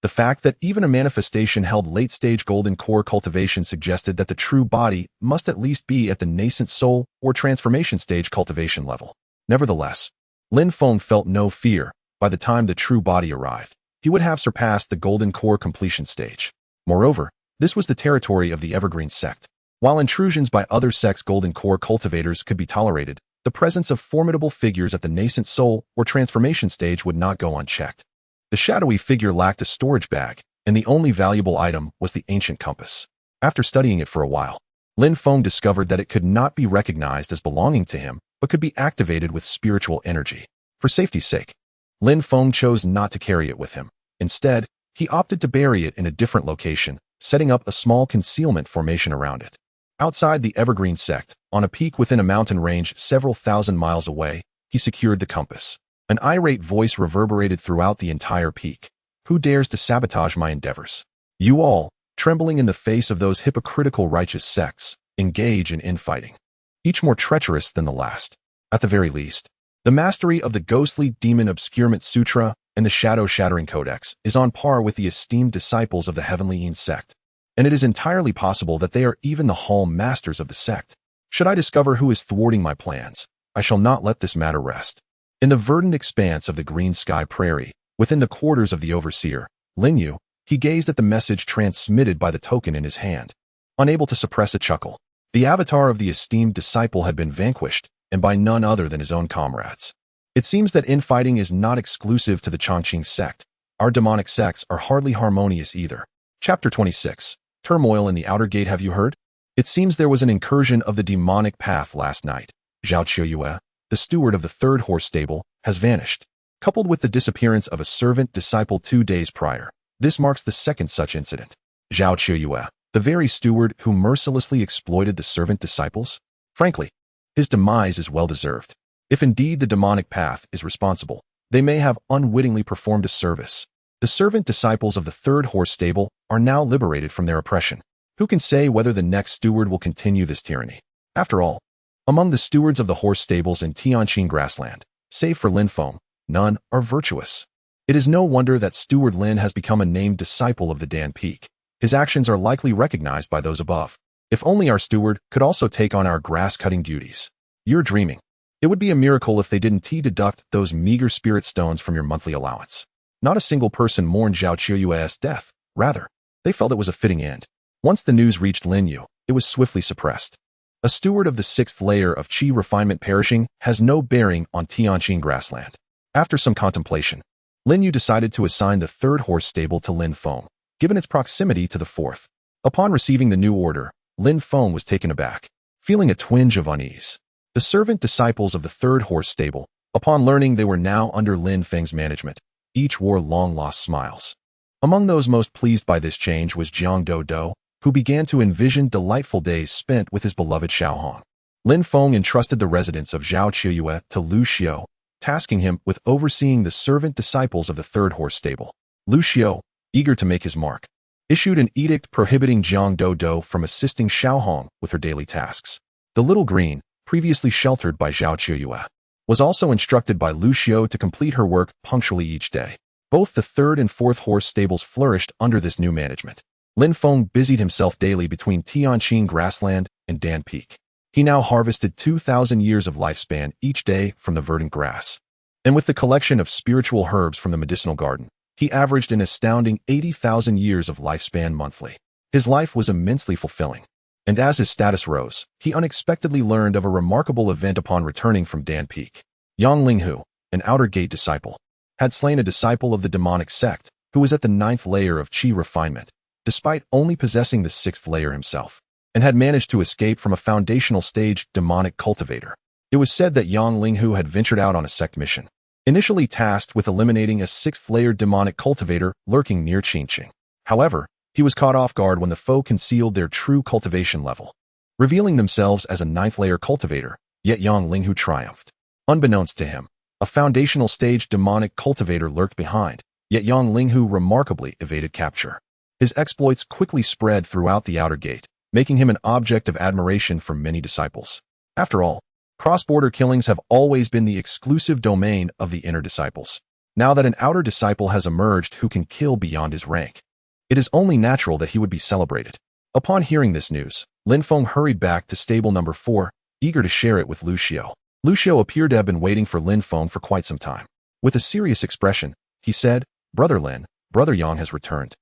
A: The fact that even a manifestation held late-stage golden core cultivation suggested that the true body must at least be at the nascent soul or transformation stage cultivation level. Nevertheless, Lin Feng felt no fear. By the time the true body arrived, he would have surpassed the golden core completion stage. Moreover, this was the territory of the Evergreen sect. While intrusions by other sects' golden core cultivators could be tolerated, the presence of formidable figures at the nascent soul or transformation stage would not go unchecked. The shadowy figure lacked a storage bag, and the only valuable item was the ancient compass. After studying it for a while, Lin Feng discovered that it could not be recognized as belonging to him, but could be activated with spiritual energy. For safety's sake, Lin Feng chose not to carry it with him. Instead, he opted to bury it in a different location, setting up a small concealment formation around it. Outside the Evergreen sect, on a peak within a mountain range several thousand miles away, he secured the compass. An irate voice reverberated throughout the entire peak. "Who dares to sabotage my endeavors? You all, trembling in the face of those hypocritical righteous sects, engage in infighting, each more treacherous than the last. At the very least, the mastery of the ghostly demon obscurement sutra and the shadow-shattering codex is on par with the esteemed disciples of the heavenly Eons sect, and it is entirely possible that they are even the hall masters of the sect. Should I discover who is thwarting my plans, I shall not let this matter rest." In the verdant expanse of the green sky prairie, within the quarters of the overseer, Lin Yu, he gazed at the message transmitted by the token in his hand. Unable to suppress a chuckle, the avatar of the esteemed disciple had been vanquished, and by none other than his own comrades. It seems that infighting is not exclusive to the Chongqing sect. Our demonic sects are hardly harmonious either. Chapter 26. Turmoil in the Outer Gate. Have you heard? It seems there was an incursion of the demonic path last night. Zhao Qiuyue, the steward of the third horse stable, has vanished. Coupled with the disappearance of a servant disciple 2 days prior, this marks the second such incident. Zhao Qiuyue, the very steward who mercilessly exploited the servant disciples? Frankly, his demise is well-deserved. If indeed the demonic path is responsible, they may have unwittingly performed a service. The servant disciples of the third horse stable are now liberated from their oppression. Who can say whether the next steward will continue this tyranny? After all, among the stewards of the horse stables in Tianqing grassland, save for Lin Feng, none are virtuous. It is no wonder that Steward Lin has become a named disciple of the Dan Peak. His actions are likely recognized by those above. If only our steward could also take on our grass-cutting duties. You're dreaming. It would be a miracle if they didn't deduct those meager spirit stones from your monthly allowance. Not a single person mourned Zhao Qiuyue's death. Rather, they felt it was a fitting end. Once the news reached Lin Yu, it was swiftly suppressed. A steward of the 6th layer of Qi refinement perishing has no bearing on Tianqing grassland. After some contemplation, Lin Yu decided to assign the third horse stable to Lin Feng, given its proximity to the fourth. Upon receiving the new order, Lin Feng was taken aback, feeling a twinge of unease. The servant disciples of the third horse stable, upon learning they were now under Lin Feng's management, each wore long-lost smiles. Among those most pleased by this change was Jiang Dodo, who began to envision delightful days spent with his beloved Xiaohong. Lin Feng entrusted the residence of Zhao Qiuyue to Lu Xiu, tasking him with overseeing the servant disciples of the third horse stable. Lu Xiu, eager to make his mark, issued an edict prohibiting Jiang Dodo from assisting Xiaohong with her daily tasks. The little green, previously sheltered by Zhao Qiuyue, was also instructed by Lu Xiu to complete her work punctually each day. Both the third and fourth horse stables flourished under this new management. Lin Feng busied himself daily between Tianqing grassland and Dan Peak. He now harvested 2,000 years of lifespan each day from the verdant grass. And with the collection of spiritual herbs from the medicinal garden, he averaged an astounding 80,000 years of lifespan monthly. His life was immensely fulfilling. And as his status rose, he unexpectedly learned of a remarkable event upon returning from Dan Peak. Yang Linghu, an outer gate disciple, had slain a disciple of the demonic sect who was at the 9th layer of Qi refinement, despite only possessing the 6th layer himself, and had managed to escape from a foundational stage demonic cultivator. It was said that Yang Linghu had ventured out on a sect mission, initially tasked with eliminating a 6th layer demonic cultivator lurking near Qingqing. However, he was caught off guard when the foe concealed their true cultivation level, revealing themselves as a 9th layer cultivator, yet Yang Linghu triumphed. Unbeknownst to him, a foundational stage demonic cultivator lurked behind, yet Yang Linghu remarkably evaded capture. His exploits quickly spread throughout the outer gate, making him an object of admiration for many disciples. After all, cross-border killings have always been the exclusive domain of the inner disciples. Now that an outer disciple has emerged who can kill beyond his rank, it is only natural that he would be celebrated. Upon hearing this news, Lin Feng hurried back to stable number 4, eager to share it with Lu Xiu. Lu Xiu appeared to have been waiting for Lin Feng for quite some time. With a serious expression, he said, "Brother Lin, Brother Yang has returned.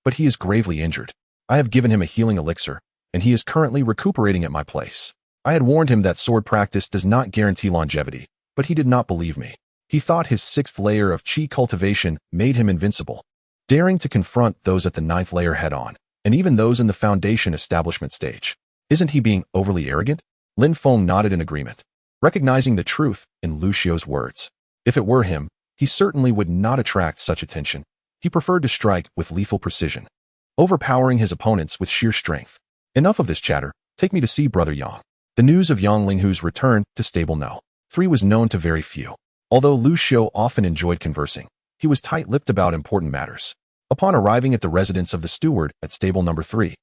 A: But he is gravely injured. I have given him a healing elixir, and he is currently recuperating at my place." I had warned him that sword practice does not guarantee longevity, but he did not believe me. He thought his 6th layer of Qi cultivation made him invincible, daring to confront those at the 9th layer head-on, and even those in the foundation establishment stage. Isn't he being overly arrogant? Lin Feng nodded in agreement, recognizing the truth in Lu Xiu's words. If it were him, he certainly would not attract such attention. He preferred to strike with lethal precision, overpowering his opponents with sheer strength. Enough of this chatter, take me to see Brother Yang. The news of Yang Linghu's return to stable No. 3 was known to very few. Although Lu Xiu often enjoyed conversing, he was tight-lipped about important matters. Upon arriving at the residence of the steward at stable number 3,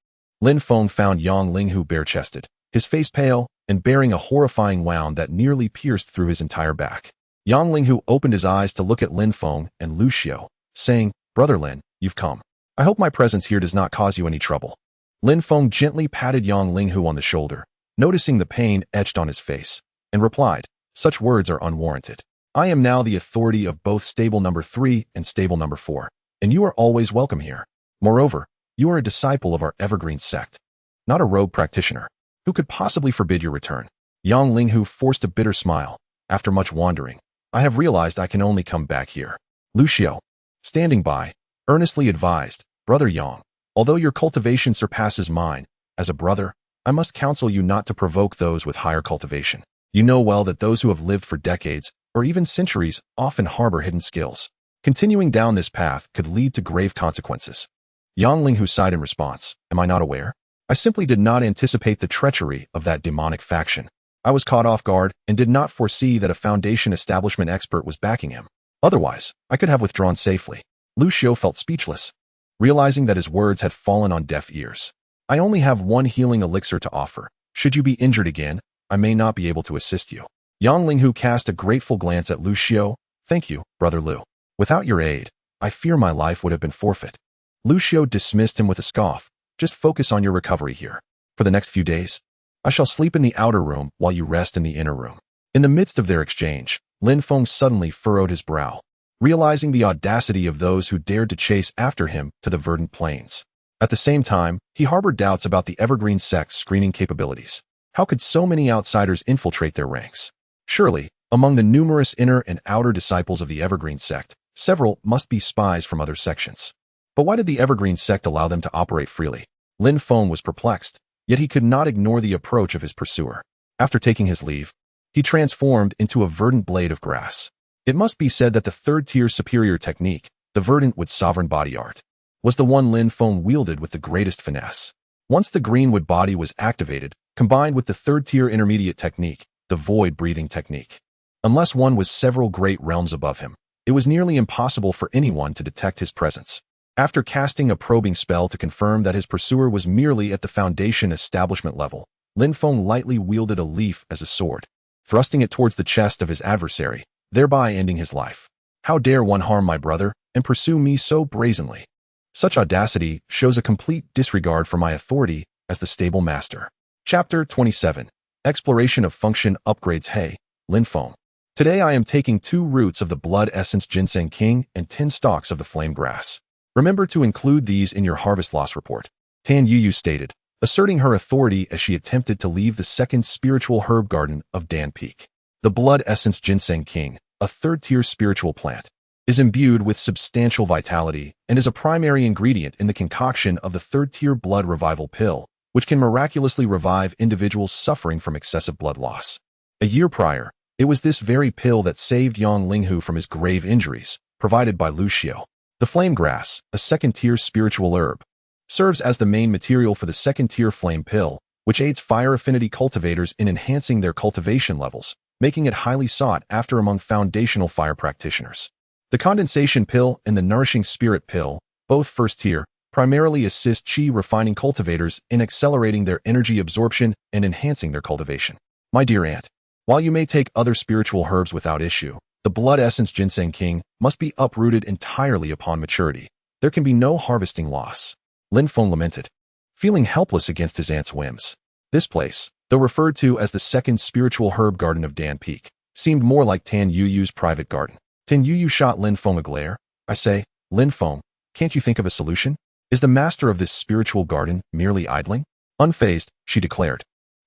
A: Lin Feng found Yang Linghu bare-chested, his face pale, and bearing a horrifying wound that nearly pierced through his entire back. Yang Linghu opened his eyes to look at Lin Feng and Lu Xiu, saying, "Brother Lin, you've come. I hope my presence here does not cause you any trouble." Lin Feng gently patted Yang Linghu on the shoulder, noticing the pain etched on his face, and replied, "Such words are unwarranted. I am now the authority of both stable number 3 and stable number 4, and you are always welcome here. Moreover, you are a disciple of our evergreen sect, not a rogue practitioner. Who could possibly forbid your return?" Yang Linghu forced a bitter smile. "After much wandering, I have realized I can only come back here." Lu Xiu, standing by, earnestly advised, "Brother Yang, although your cultivation surpasses mine, as a brother, I must counsel you not to provoke those with higher cultivation. You know well that those who have lived for decades, or even centuries, often harbor hidden skills. Continuing down this path could lead to grave consequences." Yang Linghu sighed in response, "Am I not aware? I simply did not anticipate the treachery of that demonic faction. I was caught off guard and did not foresee that a foundation establishment expert was backing him. Otherwise, I could have withdrawn safely." Lu Xiu felt speechless, realizing that his words had fallen on deaf ears. "I only have one healing elixir to offer. Should you be injured again, I may not be able to assist you." Yang Linghu cast a grateful glance at Lu Xiu. "Thank you, Brother Lu. Without your aid, I fear my life would have been forfeit." Lu Xiu dismissed him with a scoff. "Just focus on your recovery here. For the next few days, I shall sleep in the outer room while you rest in the inner room." In the midst of their exchange, Lin Feng suddenly furrowed his brow, realizing the audacity of those who dared to chase after him to the verdant plains. At the same time, he harbored doubts about the Evergreen sect's screening capabilities. How could so many outsiders infiltrate their ranks? Surely, among the numerous inner and outer disciples of the Evergreen sect, several must be spies from other sections. But why did the Evergreen sect allow them to operate freely? Lin Feng was perplexed, yet he could not ignore the approach of his pursuer. After taking his leave, he transformed into a verdant blade of grass. It must be said that the third-tier superior technique, the verdant with sovereign body art, was the one Lin Feng wielded with the greatest finesse. Once the greenwood body was activated, combined with the third-tier intermediate technique, the void-breathing technique, unless one was several great realms above him, it was nearly impossible for anyone to detect his presence. After casting a probing spell to confirm that his pursuer was merely at the Foundation establishment level, Lin Feng lightly wielded a leaf as a sword, thrusting it towards the chest of his adversary, thereby ending his life. How dare one harm my brother and pursue me so brazenly? Such audacity shows a complete disregard for my authority as the stable master. Chapter 27. Exploration of Function Upgrades. Hey, Lin Feng. Today I am taking 2 roots of the Blood Essence Ginseng King and 10 stalks of the Flame Grass. Remember to include these in your harvest loss report, Tan Yuyu stated, asserting her authority as she attempted to leave the second spiritual herb garden of Dan Peak. The Blood Essence Ginseng King, a 3rd-tier spiritual plant, is imbued with substantial vitality and is a primary ingredient in the concoction of the 3rd-tier blood revival pill, which can miraculously revive individuals suffering from excessive blood loss. A year prior, it was this very pill that saved Yang Linghu from his grave injuries, provided by Lucio. The flame grass, a 2nd-tier spiritual herb, serves as the main material for the 2nd-tier flame pill, which aids fire affinity cultivators in enhancing their cultivation levels, making it highly sought after among foundational fire practitioners. The condensation pill and the nourishing spirit pill, both 1st-tier, primarily assist chi refining cultivators in accelerating their energy absorption and enhancing their cultivation. My dear aunt, while you may take other spiritual herbs without issue, the Blood Essence Ginseng King must be uprooted entirely upon maturity. There can be no harvesting loss. Lin Feng lamented, feeling helpless against his aunt's whims. This place, though referred to as the 2nd spiritual herb garden of Dan Peak, seemed more like Tan Yuyu's private garden. Tan Yuyu shot Lin Feng a glare. I say, Lin Feng, can't you think of a solution? Is the master of this spiritual garden merely idling? Unfazed, she declared,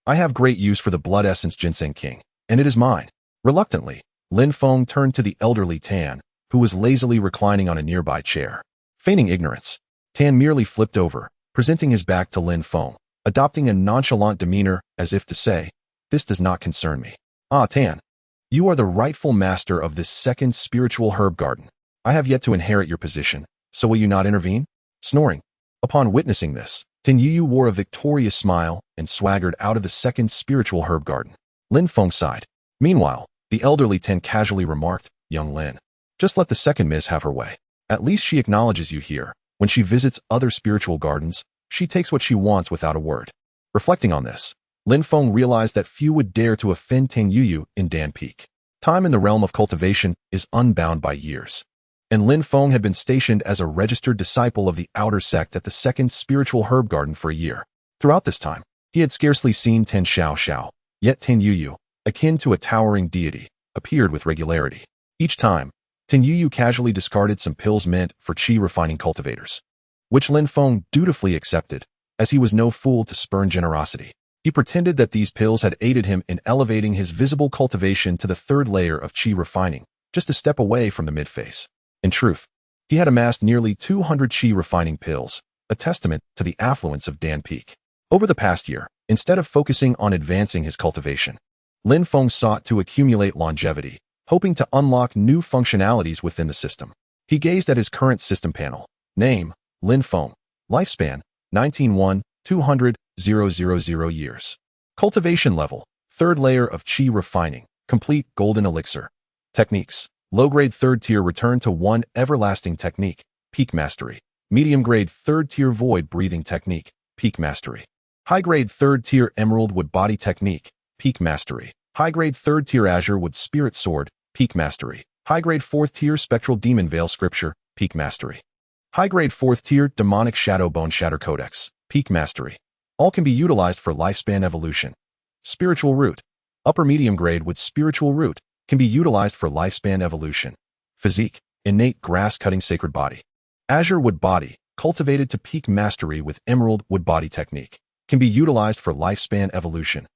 A: I have great use for the Blood Essence Ginseng King, and it is mine. Reluctantly, Lin Feng turned to the elderly Tan, who was lazily reclining on a nearby chair. Feigning ignorance, Tan merely flipped over, presenting his back to Lin Feng, adopting a nonchalant demeanor as if to say, this does not concern me. Ah, Tan, you are the rightful master of this 2nd spiritual herb garden. I have yet to inherit your position, so will you not intervene? Snoring. Upon witnessing this, Tan Yuyu wore a victorious smile and swaggered out of the 2nd spiritual herb garden. Lin Feng sighed. Meanwhile, the elderly Tan casually remarked, young Lin, just let the 2nd miss have her way. At least she acknowledges you here. When she visits other spiritual gardens, she takes what she wants without a word. Reflecting on this, Lin Feng realized that few would dare to offend Tan Yuyu in Dan Peak. Time in the realm of cultivation is unbound by years, and Lin Feng had been stationed as a registered disciple of the outer sect at the 2nd spiritual herb garden for a year. Throughout this time, he had scarcely seen Tan Xiao, yet Tan Yuyu, akin to a towering deity, appeared with regularity. Each time, Tan Yuyu casually discarded some pills meant for chi refining cultivators, which Lin Feng dutifully accepted, as he was no fool to spurn generosity. He pretended that these pills had aided him in elevating his visible cultivation to the 3rd layer of chi refining, just a step away from the mid-phase. In truth, he had amassed nearly 200 chi refining pills, a testament to the affluence of Dan Peak. Over the past year, instead of focusing on advancing his cultivation, Lin Feng sought to accumulate longevity, hoping to unlock new functionalities within the system. He gazed at his current system panel. Name, Lin Feng. Lifespan, 19,200,000 years. Cultivation level, 3rd layer of chi refining, complete golden elixir. Techniques, low-grade 3rd-tier return to 1 everlasting technique, peak mastery. Medium-grade 3rd-tier void breathing technique, peak mastery. High-grade 3rd-tier emerald wood body technique, peak mastery. High-grade 3rd-tier azure wood spirit sword, peak mastery. High-grade 4th-tier spectral demon veil scripture, peak mastery. High-grade 4th-tier demonic shadow bone shatter codex, peak mastery. All can be utilized for lifespan evolution. Spiritual root. Upper medium grade with spiritual root can be utilized for lifespan evolution. Physique. Innate grass-cutting sacred body. Azure wood body, cultivated to peak mastery with emerald wood body technique, can be utilized for lifespan evolution.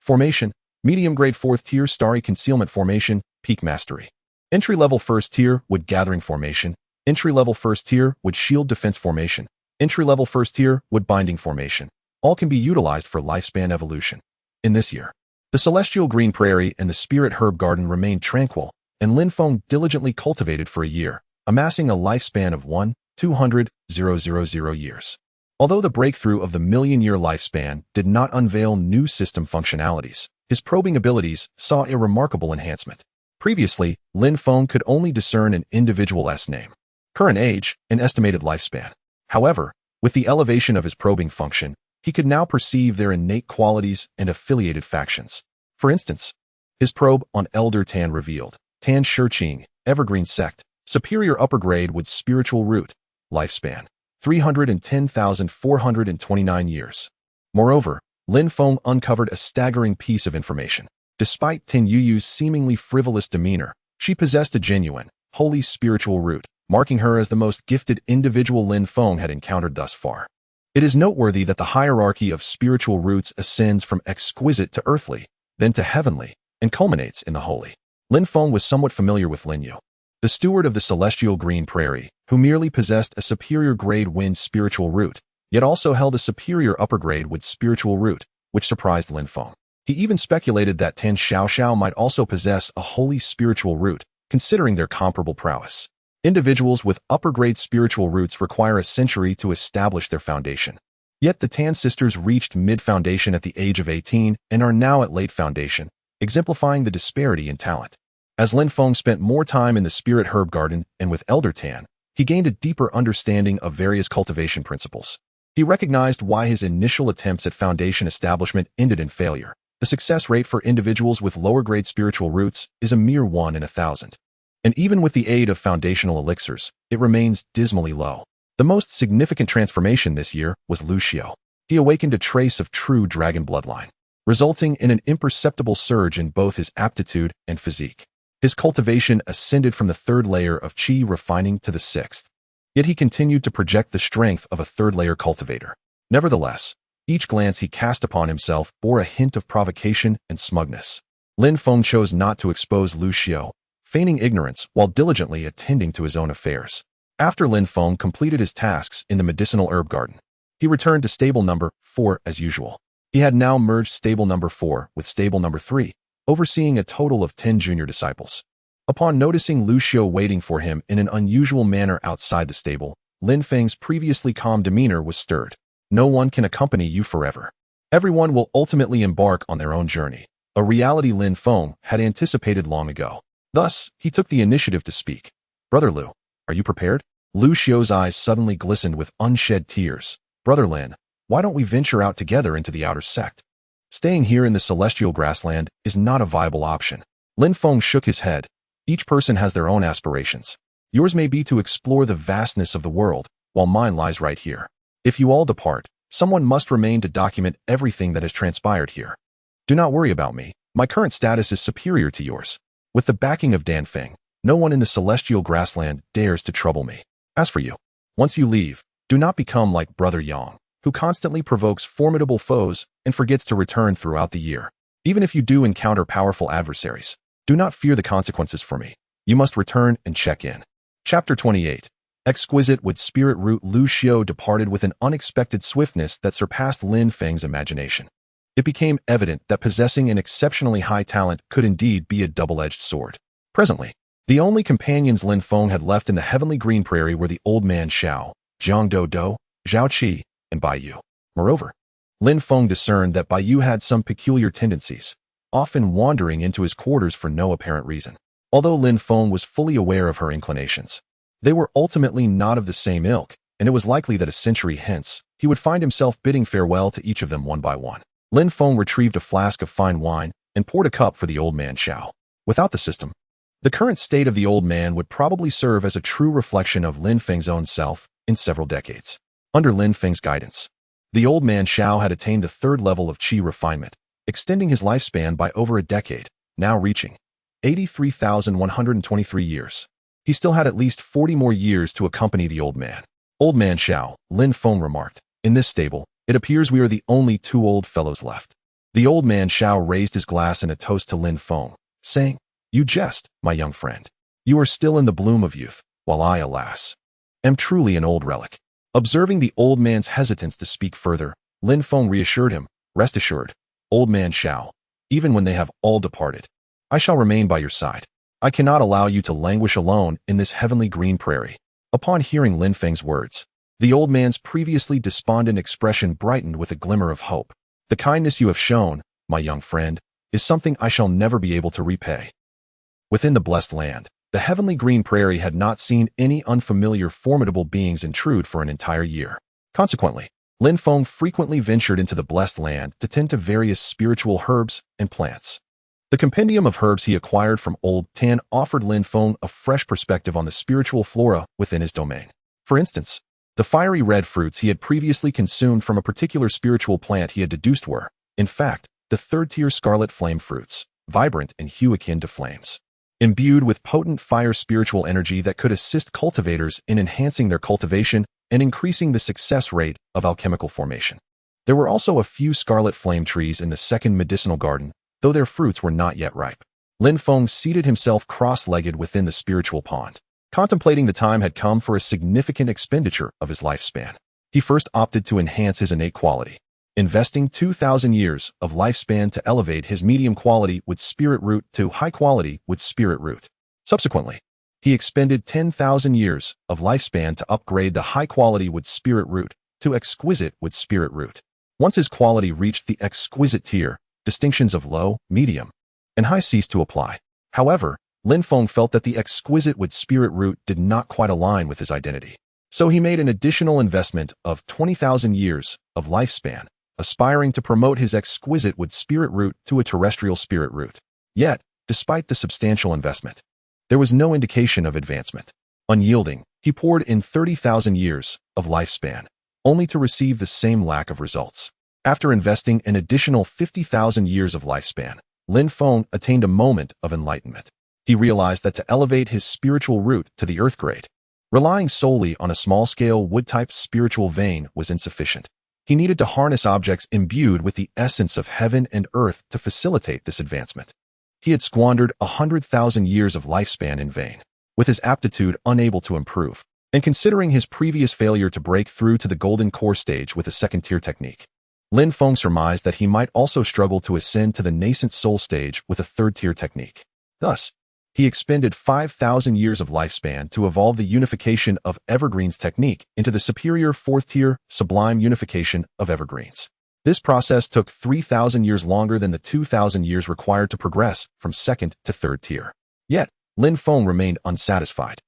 A: Formation. Medium-grade 4th-tier starry concealment formation, peak mastery. Entry-level 1st-tier wood gathering formation. Entry-level 1st-tier wood shield defense formation. Entry-level 1st-tier wood binding formation. All can be utilized for lifespan evolution. In this year, the celestial green prairie and the spirit herb garden remained tranquil, and Lin Feng diligently cultivated for a year, amassing a lifespan of 1,200,000 years. Although the breakthrough of the million-year lifespan did not unveil new system functionalities, his probing abilities saw a remarkable enhancement. Previously, Lin Feng could only discern an individual S name. Current age and estimated lifespan. However, with the elevation of his probing function, he could now perceive their innate qualities and affiliated factions. For instance, his probe on Elder Tan revealed Tan Shiqing, Evergreen Sect, superior upper grade with spiritual root, lifespan 310,429 years. Moreover, Lin Feng uncovered a staggering piece of information. Despite Tin Yuyu's seemingly frivolous demeanor, she possessed a genuine, holy spiritual root, marking her as the most gifted individual Lin Feng had encountered thus far. It is noteworthy that the hierarchy of spiritual roots ascends from exquisite to earthly, then to heavenly, and culminates in the holy. Lin Feng was somewhat familiar with Lin Yu, the steward of the celestial green prairie, who merely possessed a superior grade wind spiritual root, yet also held a superior upper grade with spiritual root, which surprised Lin Feng. He even speculated that Tan Xiaoxiao might also possess a holy spiritual root, considering their comparable prowess. Individuals with upper-grade spiritual roots require a century to establish their foundation. Yet the Tan sisters reached mid-foundation at the age of 18 and are now at late foundation, exemplifying the disparity in talent. As Lin Feng spent more time in the spirit herb garden and with Elder Tan, he gained a deeper understanding of various cultivation principles. He recognized why his initial attempts at foundation establishment ended in failure. The success rate for individuals with lower-grade spiritual roots is a mere 1 in 1,000. And even with the aid of foundational elixirs, it remains dismally low. The most significant transformation this year was Lucio. He awakened a trace of true dragon bloodline, resulting in an imperceptible surge in both his aptitude and physique. His cultivation ascended from the 3rd layer of qi refining to the 6th. Yet he continued to project the strength of a 3rd-layer cultivator. Nevertheless, each glance he cast upon himself bore a hint of provocation and smugness. Lin Feng chose not to expose Lucio, feigning ignorance while diligently attending to his own affairs. After Lin Feng completed his tasks in the medicinal herb garden, he returned to stable number 4 as usual. He had now merged stable number 4 with stable number 3, overseeing a total of 10 junior disciples. Upon noticing Lucio waiting for him in an unusual manner outside the stable, Lin Feng's previously calm demeanor was stirred. No one can accompany you forever. Everyone will ultimately embark on their own journey, a reality Lin Feng had anticipated long ago. Thus, he took the initiative to speak. Brother Lu, are you prepared? Lucio's eyes suddenly glistened with unshed tears. Brother Lin, why don't we venture out together into the outer sect? Staying here in the celestial grassland is not a viable option. Lin Feng shook his head. Each person has their own aspirations. Yours may be to explore the vastness of the world, while mine lies right here. If you all depart, someone must remain to document everything that has transpired here. Do not worry about me. My current status is superior to yours. With the backing of Dan Feng, no one in the celestial grassland dares to trouble me. As for you, once you leave, do not become like Brother Yang, who constantly provokes formidable foes and forgets to return throughout the year. Even if you do encounter powerful adversaries, do not fear the consequences for me. You must return and check in. Chapter 28. Exquisite with spirit root, Lucio departed with an unexpected swiftness that surpassed Lin Feng's imagination. It became evident that possessing an exceptionally high talent could indeed be a double-edged sword. Presently, the only companions Lin Feng had left in the heavenly green prairie were the old man Xiao, Jiang Do, Zhao Qi, and Bai Yu. Moreover, Lin Feng discerned that Bai Yu had some peculiar tendencies, often wandering into his quarters for no apparent reason. Although Lin Feng was fully aware of her inclinations, they were ultimately not of the same ilk, and it was likely that a century hence, he would find himself bidding farewell to each of them one by one. Lin Feng retrieved a flask of fine wine and poured a cup for the old man Xiao. Without the system, the current state of the old man would probably serve as a true reflection of Lin Feng's own self in several decades. Under Lin Feng's guidance, the old man Xiao had attained the 3rd level of qi refinement, extending his lifespan by over a decade, now reaching 83,123 years. He still had at least 40 more years to accompany the old man. Old man Xiao, Lin Feng remarked, in this stable, it appears we are the only 2 old fellows left. The old man Xiao raised his glass in a toast to Lin Feng, saying, You jest, my young friend. You are still in the bloom of youth, while I, alas, am truly an old relic. Observing the old man's hesitance to speak further, Lin Feng reassured him, Rest assured, old man Xiao, even when they have all departed, I shall remain by your side. I cannot allow you to languish alone in this heavenly green prairie. Upon hearing Lin Feng's words, the old man's previously despondent expression brightened with a glimmer of hope. The kindness you have shown, my young friend, is something I shall never be able to repay. Within the blessed land, The heavenly green prairie had not seen any unfamiliar formidable beings intrude for an entire year. Consequently, Lin Feng frequently ventured into the blessed land to tend to various spiritual herbs and plants. The compendium of herbs he acquired from Old Tan offered Lin Feng a fresh perspective on the spiritual flora within his domain. For instance, the fiery red fruits he had previously consumed from a particular spiritual plant he had deduced were, in fact, the third-tier scarlet flame fruits, vibrant and hue akin to flames, imbued with potent fire spiritual energy that could assist cultivators in enhancing their cultivation and increasing the success rate of alchemical formation. There were also a few scarlet flame trees in the second medicinal garden, though their fruits were not yet ripe. Lin Feng seated himself cross-legged within the spiritual pond, contemplating the time had come for a significant expenditure of his lifespan. He first opted to enhance his innate quality, investing 2,000 years of lifespan to elevate his medium quality with spirit root to high quality with spirit root. Subsequently, he expended 10,000 years of lifespan to upgrade the high quality with spirit root to exquisite with spirit root. Once his quality reached the exquisite tier, distinctions of low, medium, and high ceased to apply. However, Lin Feng felt that the exquisite with spirit root did not quite align with his identity. So he made an additional investment of 20,000 years of lifespan, aspiring to promote his exquisite with spirit root to a terrestrial spirit root. Yet, despite the substantial investment, there was no indication of advancement. Unyielding, he poured in 30,000 years of lifespan, only to receive the same lack of results. After investing an additional 50,000 years of lifespan, Lin Feng attained a moment of enlightenment. He realized that to elevate his spiritual root to the earth grade, relying solely on a small-scale wood-type spiritual vein was insufficient. He needed to harness objects imbued with the essence of heaven and earth to facilitate this advancement. He had squandered 100,000 years of lifespan in vain, with his aptitude unable to improve, and considering his previous failure to break through to the golden core stage with a second-tier technique, Lin Feng surmised that he might also struggle to ascend to the nascent soul stage with a third-tier technique. Thus, he expended 5,000 years of lifespan to evolve the unification of evergreens technique into the superior fourth-tier sublime unification of evergreens. This process took 3,000 years longer than the 2,000 years required to progress from second to third tier. Yet, Lin Feng remained unsatisfied.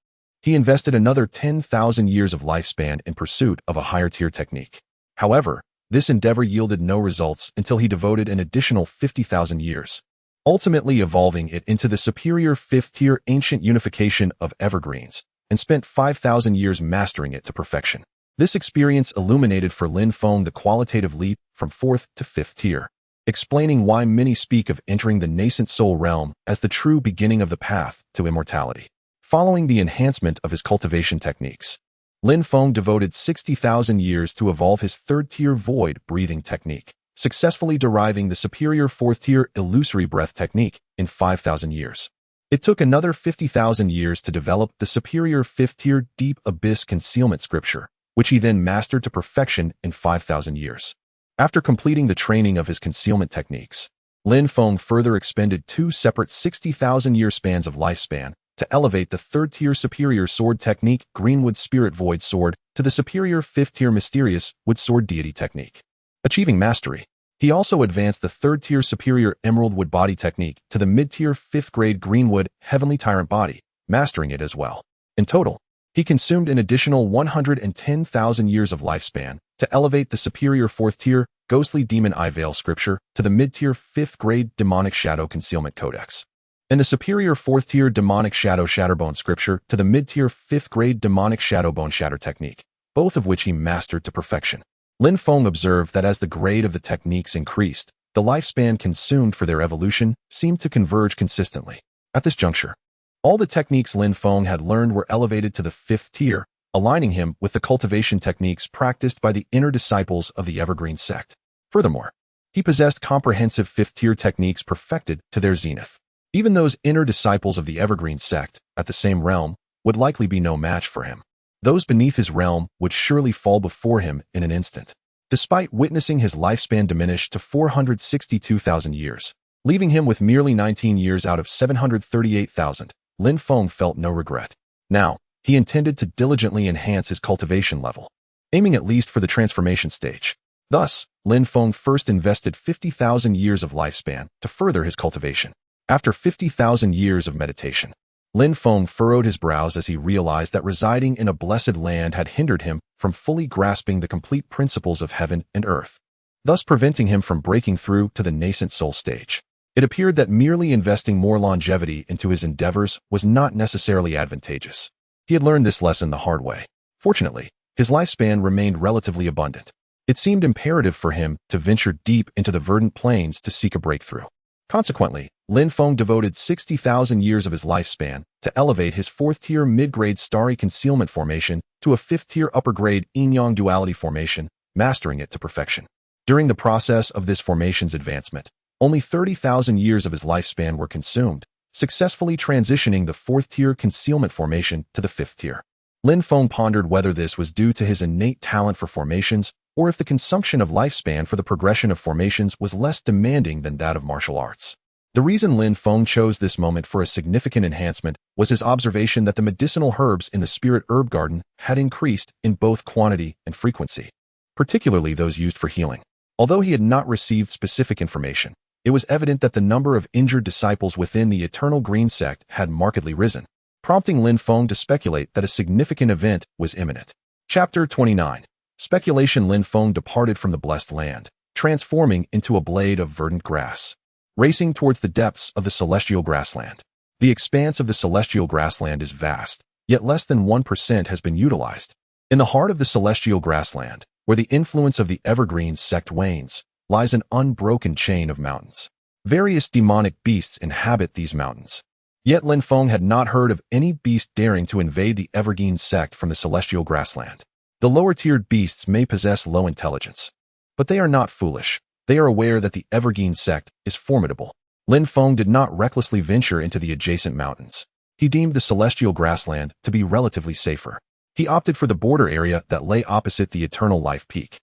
A: He invested another 10,000 years of lifespan in pursuit of a higher-tier technique. However, this endeavor yielded no results until he devoted an additional 50,000 years, ultimately evolving it into the superior fifth-tier ancient unification of evergreens, and spent 5,000 years mastering it to perfection. This experience illuminated for Lin Feng the qualitative leap from fourth to fifth tier, explaining why many speak of entering the nascent soul realm as the true beginning of the path to immortality. Following the enhancement of his cultivation techniques, Lin Feng devoted 60,000 years to evolve his third-tier void breathing technique, successfully deriving the superior fourth-tier illusory breath technique in 5,000 years. It took another 50,000 years to develop the superior fifth-tier deep abyss concealment scripture, which he then mastered to perfection in 5,000 years. After completing the training of his concealment techniques, Lin Feng further expended two separate 60,000-year spans of lifespan to elevate the third-tier superior sword technique Greenwood Spirit Void Sword to the superior fifth-tier mysterious wood sword deity technique. Achieving mastery, he also advanced the third-tier superior emerald wood body technique to the mid-tier fifth-grade greenwood heavenly tyrant body, mastering it as well. In total, he consumed an additional 110,000 years of lifespan to elevate the superior fourth-tier ghostly demon eye veil scripture to the mid-tier fifth-grade demonic shadow concealment codex, and the superior fourth-tier demonic shadow shatterbone scripture to the mid-tier fifth-grade demonic shadowbone shatter technique, both of which he mastered to perfection. Lin Feng observed that as the grade of the techniques increased, the lifespan consumed for their evolution seemed to converge consistently. At this juncture, all the techniques Lin Feng had learned were elevated to the fifth tier, aligning him with the cultivation techniques practiced by the inner disciples of the Evergreen sect. Furthermore, he possessed comprehensive fifth-tier techniques perfected to their zenith. Even those inner disciples of the Evergreen sect, at the same realm, would likely be no match for him. Those beneath his realm would surely fall before him in an instant. Despite witnessing his lifespan diminish to 462,000 years, leaving him with merely 19 years out of 738,000, Lin Feng felt no regret. Now, he intended to diligently enhance his cultivation level, aiming at least for the transformation stage. Thus, Lin Feng first invested 50,000 years of lifespan to further his cultivation. After 50,000 years of meditation, Lin Feng furrowed his brows as he realized that residing in a blessed land had hindered him from fully grasping the complete principles of heaven and earth, thus preventing him from breaking through to the nascent soul stage. It appeared that merely investing more longevity into his endeavors was not necessarily advantageous. He had learned this lesson the hard way. Fortunately, his lifespan remained relatively abundant. It seemed imperative for him to venture deep into the verdant plains to seek a breakthrough. Consequently, Lin Feng devoted 60,000 years of his lifespan to elevate his 4th-tier mid-grade starry concealment formation to a 5th-tier upper-grade yin-yang duality formation, mastering it to perfection. During the process of this formation's advancement, only 30,000 years of his lifespan were consumed, successfully transitioning the 4th-tier concealment formation to the 5th tier. Lin Feng pondered whether this was due to his innate talent for formations or if the consumption of lifespan for the progression of formations was less demanding than that of martial arts. The reason Lin Feng chose this moment for a significant enhancement was his observation that the medicinal herbs in the spirit herb garden had increased in both quantity and frequency, particularly those used for healing. Although he had not received specific information, it was evident that the number of injured disciples within the Eternal Green sect had markedly risen, prompting Lin Feng to speculate that a significant event was imminent. Chapter 29. Speculation. Lin Feng departed from the blessed land, transforming into a blade of verdant grass, racing towards the depths of the celestial grassland. The expanse of the celestial grassland is vast, yet less than 1% has been utilized. In the heart of the celestial grassland, where the influence of the evergreen sect wanes, lies an unbroken chain of mountains. Various demonic beasts inhabit these mountains. Yet Lin Feng had not heard of any beast daring to invade the evergreen sect from the celestial grassland. The lower-tiered beasts may possess low intelligence, but they are not foolish. They are aware that the evergreen sect is formidable. Lin Feng did not recklessly venture into the adjacent mountains. He deemed the celestial grassland to be relatively safer. He opted for the border area that lay opposite the Eternal Life Peak,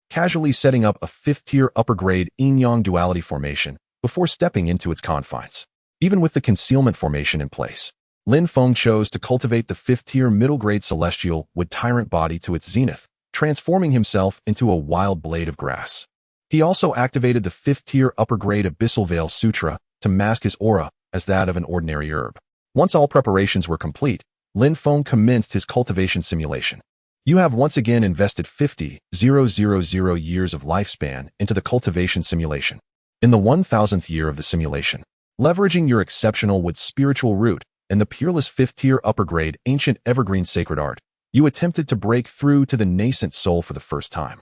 A: casually setting up a 5th-tier upper-grade yin-yang duality formation before stepping into its confines. Even with the concealment formation in place, Lin Feng chose to cultivate the 5th-tier middle-grade celestial wood tyrant body to its zenith, transforming himself into a wild blade of grass. He also activated the 5th-tier upper-grade abyssal veil sutra to mask his aura as that of an ordinary herb. Once all preparations were complete, Lin Feng commenced his cultivation simulation. You have once again invested 50,000 years of lifespan into the cultivation simulation. In the 1000th year of the simulation, leveraging your exceptional wood spiritual root and the peerless 5th-tier upper-grade ancient evergreen sacred art, you attempted to break through to the nascent soul for the first time.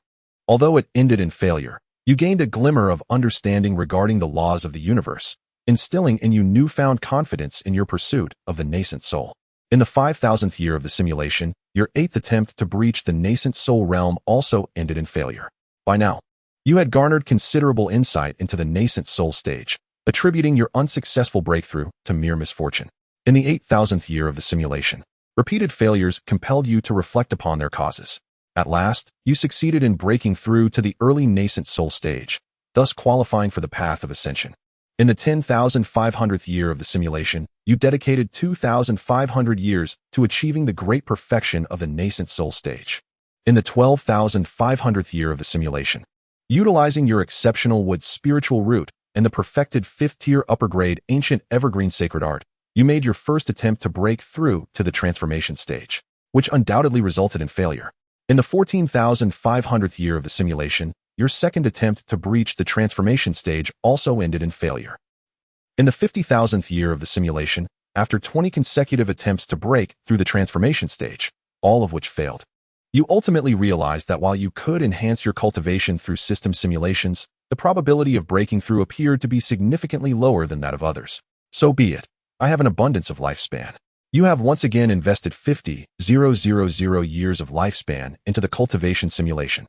A: Although it ended in failure, you gained a glimmer of understanding regarding the laws of the universe, instilling in you newfound confidence in your pursuit of the nascent soul. In the 5000th year of the simulation, your 8th attempt to breach the nascent soul realm also ended in failure. By now, you had garnered considerable insight into the nascent soul stage, attributing your unsuccessful breakthrough to mere misfortune. In the 8000th year of the simulation, repeated failures compelled you to reflect upon their causes. At last, you succeeded in breaking through to the early nascent soul stage, thus qualifying for the path of ascension. In the 10,500th year of the simulation, you dedicated 2,500 years to achieving the great perfection of the nascent soul stage. In the 12,500th year of the simulation, utilizing your exceptional wood spiritual root and the perfected 5th-tier upper-grade ancient evergreen sacred art, you made your first attempt to break through to the transformation stage, which undoubtedly resulted in failure. In the 14,500th year of the simulation, your second attempt to breach the transformation stage also ended in failure. In the 50,000th year of the simulation, after 20 consecutive attempts to break through the transformation stage, all of which failed, you ultimately realized that while you could enhance your cultivation through system simulations, the probability of breaking through appeared to be significantly lower than that of others. So be it. I have an abundance of lifespan. You have once again invested 50,000 years of lifespan into the cultivation simulation.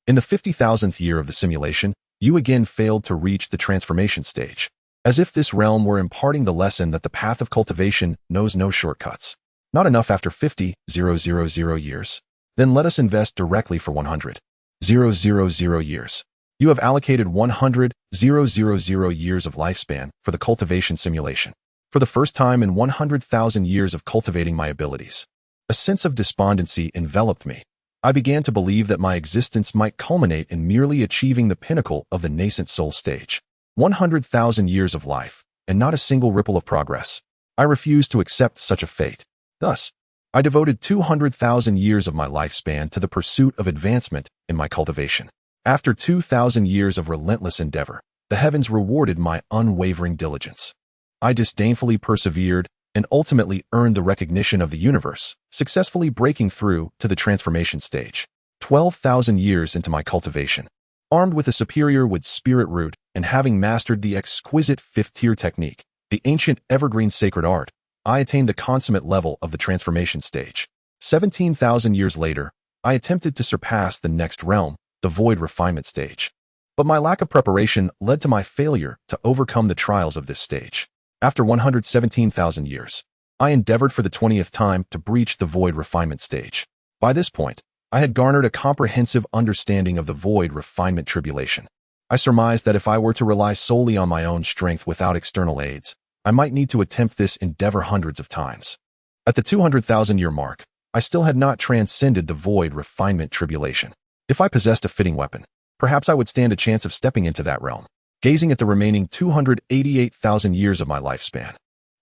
A: In the 50,000th year of the simulation, you again failed to reach the transformation stage, as if this realm were imparting the lesson that the path of cultivation knows no shortcuts. Not enough after 50,000 years? Then let us invest directly for 100,000 years. You have allocated 100,000 years of lifespan for the cultivation simulation. For the first time in 100,000 years of cultivating my abilities, a sense of despondency enveloped me. I began to believe that my existence might culminate in merely achieving the pinnacle of the nascent soul stage. 100,000 years of life, and not a single ripple of progress. I refused to accept such a fate. Thus, I devoted 200,000 years of my lifespan to the pursuit of advancement in my cultivation. After 2,000 years of relentless endeavor, the heavens rewarded my unwavering diligence. I disdainfully persevered and ultimately earned the recognition of the universe, successfully breaking through to the transformation stage. 12,000 years into my cultivation, armed with a superior wood spirit root and having mastered the exquisite fifth-tier technique, the ancient evergreen sacred art, I attained the consummate level of the transformation stage. 17,000 years later, I attempted to surpass the next realm, the void refinement stage. But my lack of preparation led to my failure to overcome the trials of this stage. After 117,000 years, I endeavored for the 20th time to breach the void refinement stage. By this point, I had garnered a comprehensive understanding of the void refinement tribulation. I surmised that if I were to rely solely on my own strength without external aids, I might need to attempt this endeavor hundreds of times. At the 200,000-year mark, I still had not transcended the void refinement tribulation. If I possessed a fitting weapon, perhaps I would stand a chance of stepping into that realm. Gazing at the remaining 288,000 years of my lifespan,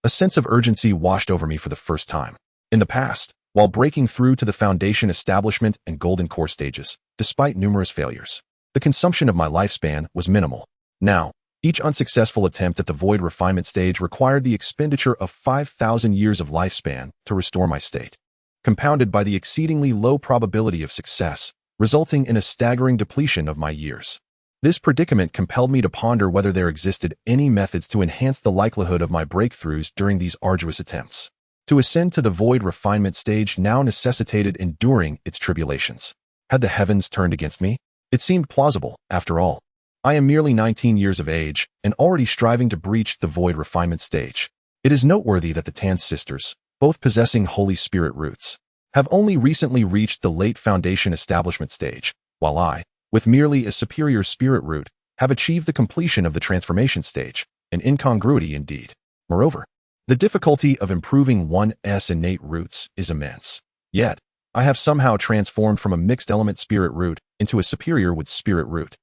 A: a sense of urgency washed over me for the first time. In the past, while breaking through to the foundation establishment and golden core stages, despite numerous failures, the consumption of my lifespan was minimal. Now, each unsuccessful attempt at the void refinement stage required the expenditure of 5,000 years of lifespan to restore my state, compounded by the exceedingly low probability of success, resulting in a staggering depletion of my years. This predicament compelled me to ponder whether there existed any methods to enhance the likelihood of my breakthroughs during these arduous attempts. To ascend to the void refinement stage now necessitated enduring its tribulations. Had the heavens turned against me? It seemed plausible, after all. I am merely 19 years of age and already striving to breach the void refinement stage. It is noteworthy that the Tan sisters, both possessing Holy Spirit roots, have only recently reached the late foundation establishment stage, while I, with merely a superior spirit root, have achieved the completion of the transformation stage, an incongruity indeed. Moreover, the difficulty of improving one's innate roots is immense. Yet, I have somehow transformed from a mixed element spirit root into a superior wood spirit root.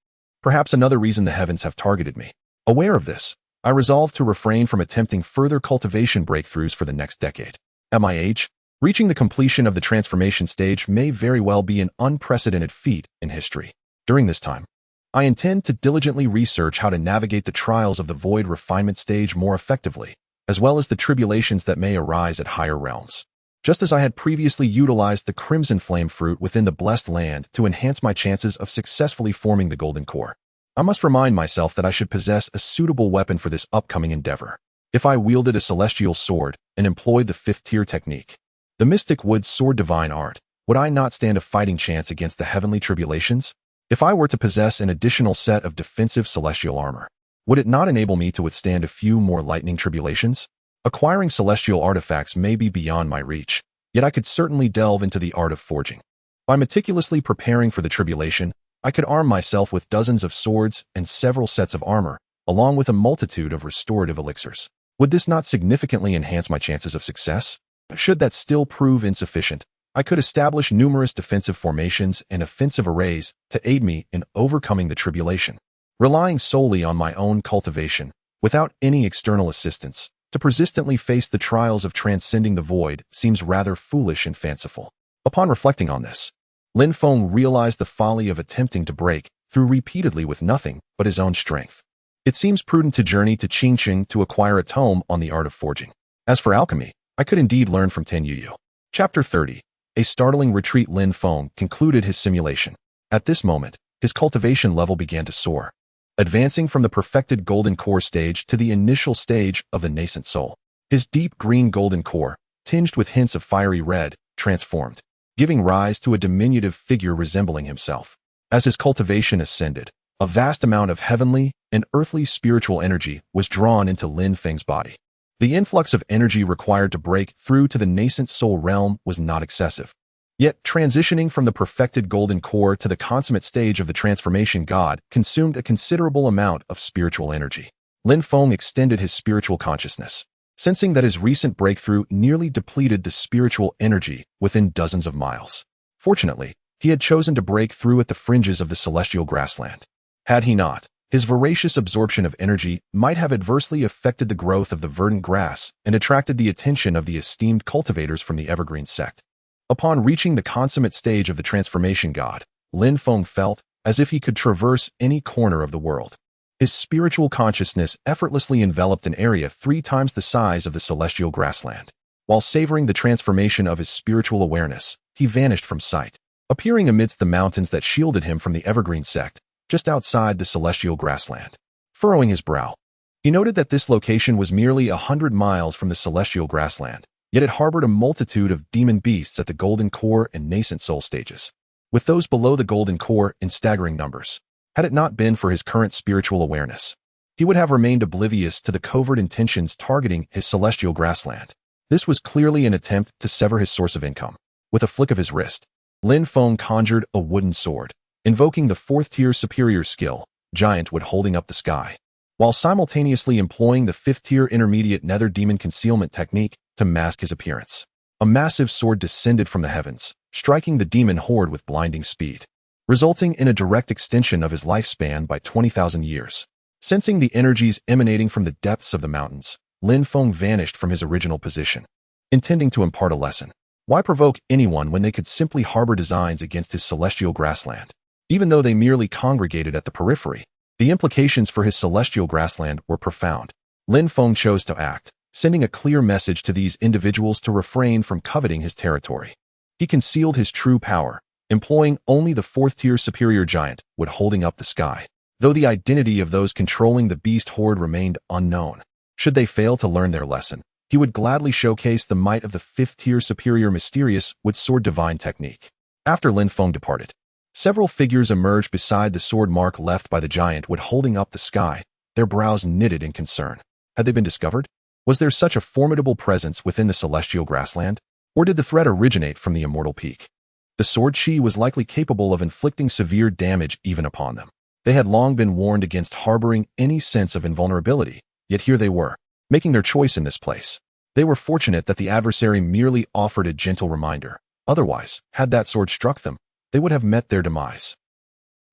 A: Perhaps another reason the heavens have targeted me. Aware of this, I resolved to refrain from attempting further cultivation breakthroughs for the next decade. At my age, reaching the completion of the transformation stage may very well be an unprecedented feat in history. During this time, I intend to diligently research how to navigate the trials of the void refinement stage more effectively, as well as the tribulations that may arise at higher realms. Just as I had previously utilized the crimson flame fruit within the blessed land to enhance my chances of successfully forming the golden core, I must remind myself that I should possess a suitable weapon for this upcoming endeavor. If I wielded a celestial sword and employed the fifth-tier technique, the mystic wood sword divine art, would I not stand a fighting chance against the heavenly tribulations? If I were to possess an additional set of defensive celestial armor, would it not enable me to withstand a few more lightning tribulations? Acquiring celestial artifacts may be beyond my reach, yet I could certainly delve into the art of forging. By meticulously preparing for the tribulation, I could arm myself with dozens of swords and several sets of armor, along with a multitude of restorative elixirs. Would this not significantly enhance my chances of success? Should that still prove insufficient, I could establish numerous defensive formations and offensive arrays to aid me in overcoming the tribulation. Relying solely on my own cultivation, without any external assistance, to persistently face the trials of transcending the void seems rather foolish and fanciful. Upon reflecting on this, Lin Feng realized the folly of attempting to break through repeatedly with nothing but his own strength. It seems prudent to journey to Qingqing to acquire a tome on the art of forging. As for alchemy, I could indeed learn from Ten Yu. Chapter 30. A startling retreat. Lin Feng concluded his simulation. At this moment, his cultivation level began to soar, advancing from the perfected golden core stage to the initial stage of the nascent soul. His deep green golden core, tinged with hints of fiery red, transformed, giving rise to a diminutive figure resembling himself. As his cultivation ascended, a vast amount of heavenly and earthly spiritual energy was drawn into Lin Feng's body. The influx of energy required to break through to the nascent soul realm was not excessive. Yet, transitioning from the perfected golden core to the consummate stage of the transformation god consumed a considerable amount of spiritual energy. Lin Feng extended his spiritual consciousness, sensing that his recent breakthrough nearly depleted the spiritual energy within dozens of miles. Fortunately, he had chosen to break through at the fringes of the celestial grassland. Had he not, His voracious absorption of energy might have adversely affected the growth of the verdant grass and attracted the attention of the esteemed cultivators from the evergreen sect. Upon reaching the consummate stage of the transformation god, Lin Feng felt as if he could traverse any corner of the world. His spiritual consciousness effortlessly enveloped an area 3 times the size of the celestial grassland. While savoring the transformation of his spiritual awareness, he vanished from sight, appearing amidst the mountains that shielded him from the evergreen sect, just outside the celestial grassland. Furrowing his brow, he noted that this location was merely 100 miles from the celestial grassland, yet it harbored a multitude of demon beasts at the golden core and nascent soul stages, with those below the golden core in staggering numbers. Had it not been for his current spiritual awareness, he would have remained oblivious to the covert intentions targeting his celestial grassland. This was clearly an attempt to sever his source of income. With a flick of his wrist, Lin Feng conjured a wooden sword, invoking the 4th-tier superior skill, Giant Wood holding up the sky, while simultaneously employing the 5th-tier intermediate nether demon concealment technique to mask his appearance. A massive sword descended from the heavens, striking the demon horde with blinding speed, resulting in a direct extension of his lifespan by 20,000 years. Sensing the energies emanating from the depths of the mountains, Lin Feng vanished from his original position, intending to impart a lesson. Why provoke anyone when they could simply harbor designs against his celestial grassland? Even though they merely congregated at the periphery, the implications for his celestial grassland were profound. Lin Feng chose to act, sending a clear message to these individuals to refrain from coveting his territory. He concealed his true power, employing only the 4th-tier superior Giant Wood holding up the sky, though the identity of those controlling the beast horde remained unknown. Should they fail to learn their lesson, he would gladly showcase the might of the 5th-tier superior mysterious wood sword divine technique. After Lin Feng departed, several figures emerged beside the sword mark left by the Giant Wood holding up the sky, their brows knitted in concern. Had they been discovered? Was there such a formidable presence within the celestial grassland? Or did the threat originate from the Immortal Peak? The sword chi was likely capable of inflicting severe damage even upon them. They had long been warned against harboring any sense of invulnerability, yet here they were, making their choice in this place. They were fortunate that the adversary merely offered a gentle reminder. Otherwise, had that sword struck them, they would have met their demise.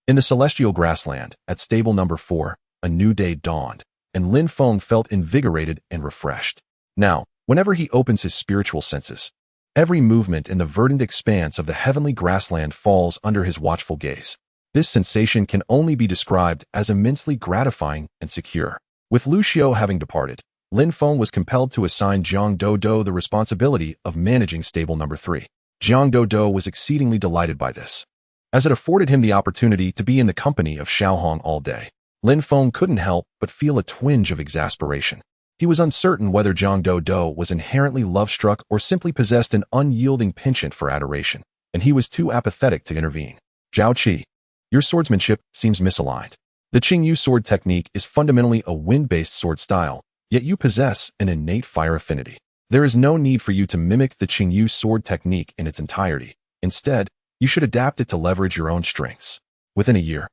A: In the celestial grassland, at stable number 4, a new day dawned, and Lin Feng felt invigorated and refreshed. Now, whenever he opens his spiritual senses, every movement in the verdant expanse of the heavenly grassland falls under his watchful gaze. This sensation can only be described as immensely gratifying and secure. With Lu Xiu having departed, Lin Feng was compelled to assign Jiang Dodo the responsibility of managing stable number 3. Jiang Dodo was exceedingly delighted by this, as it afforded him the opportunity to be in the company of Xiaohong all day. Lin Feng couldn't help but feel a twinge of exasperation. He was uncertain whether Jiang Dodo was inherently love-struck or simply possessed an unyielding penchant for adoration, and he was too apathetic to intervene. Zhao Qi, your swordsmanship seems misaligned. The Qingyu sword technique is fundamentally a wind-based sword style, yet you possess an innate fire affinity. There is no need for you to mimic the Qingyu sword technique in its entirety. Instead, you should adapt it to leverage your own strengths. Within a year,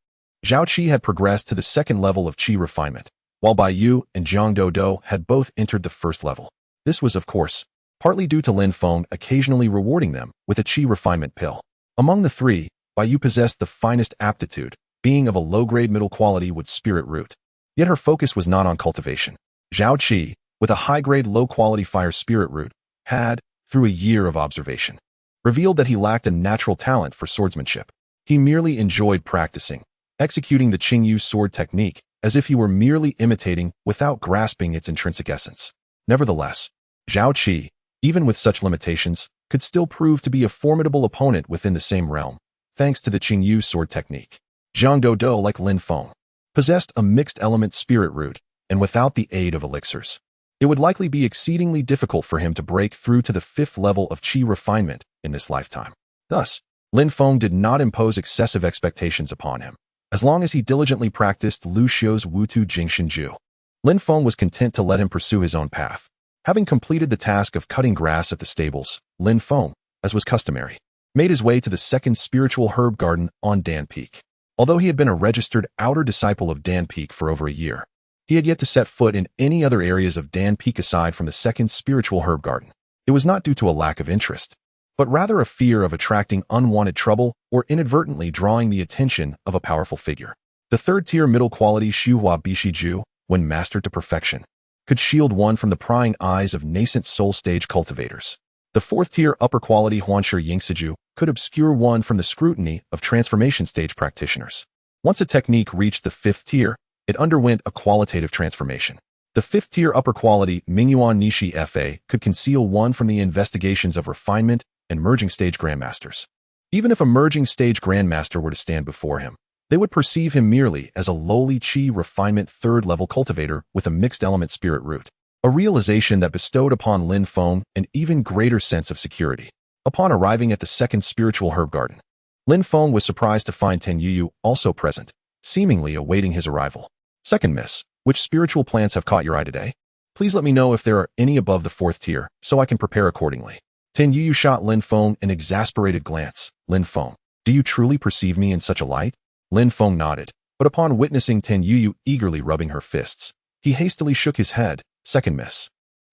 A: Zhao Qi had progressed to the 2nd level of Qi refinement, while Bai Yu and Jiang Dodo had both entered the 1st level. This was, of course, partly due to Lin Feng occasionally rewarding them with a Qi refinement pill. Among the 3, Bai Yu possessed the finest aptitude, being of a low-grade middle quality with spirit root. Yet her focus was not on cultivation. Zhao Qi, with a high-grade low-quality fire spirit root, had, through a year of observation, revealed that he lacked a natural talent for swordsmanship. He merely enjoyed practicing, executing the Qingyu sword technique as if he were merely imitating without grasping its intrinsic essence. Nevertheless, Zhao Qi, even with such limitations, could still prove to be a formidable opponent within the same realm, thanks to the Qingyu sword technique. Jiang Dodo, like Lin Feng, possessed a mixed-element spirit root, and without the aid of elixirs, it would likely be exceedingly difficult for him to break through to the 5th level of Qi refinement in this lifetime. Thus, Lin Feng did not impose excessive expectations upon him. As long as he diligently practiced Lu Xiu's Wutu Jingshan Ju, Lin Feng was content to let him pursue his own path. Having completed the task of cutting grass at the stables, Lin Feng, as was customary, made his way to the 2nd spiritual herb garden on Dan Peak. Although he had been a registered outer disciple of Dan Peak for over a year, he had yet to set foot in any other areas of Dan Peak aside from the 2nd spiritual herb garden. It was not due to a lack of interest, but rather a fear of attracting unwanted trouble or inadvertently drawing the attention of a powerful figure. The third-tier middle-quality Shuhua Bishiju, when mastered to perfection, could shield one from the prying eyes of nascent soul stage cultivators. The fourth-tier upper-quality Huanshe Yingsiju could obscure one from the scrutiny of transformation stage practitioners. Once a technique reached the fifth tier, it underwent a qualitative transformation. The fifth-tier upper-quality Mingyuan Nishi Fa could conceal one from the investigations of refinement and merging stage grandmasters. Even if a merging stage grandmaster were to stand before him, they would perceive him merely as a lowly chi refinement third-level cultivator with a mixed-element spirit root, a realization that bestowed upon Lin Feng an even greater sense of security. Upon arriving at the second spiritual herb garden, Lin Feng was surprised to find Ten Yuyu also present, seemingly awaiting his arrival. Second miss, which spiritual plants have caught your eye today? Please let me know if there are any above the fourth tier, so I can prepare accordingly. Ten Yuyu shot Lin Feng an exasperated glance. Lin Feng, do you truly perceive me in such a light? Lin Feng nodded, but upon witnessing Ten Yuyu eagerly rubbing her fists, he hastily shook his head. Second miss.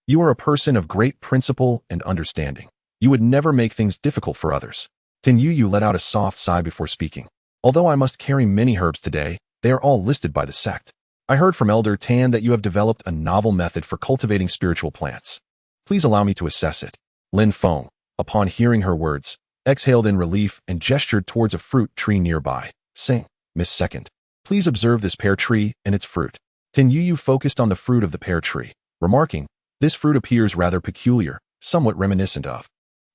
A: You are a person of great principle and understanding. You would never make things difficult for others. Ten Yuyu let out a soft sigh before speaking. Although I must carry many herbs today, they are all listed by the sect. I heard from Elder Tan that you have developed a novel method for cultivating spiritual plants. Please allow me to assess it. Lin Feng, upon hearing her words, exhaled in relief and gestured towards a fruit tree nearby, saying, Miss Second, please observe this pear tree and its fruit. Ten Yuyu focused on the fruit of the pear tree, remarking, this fruit appears rather peculiar, somewhat reminiscent of.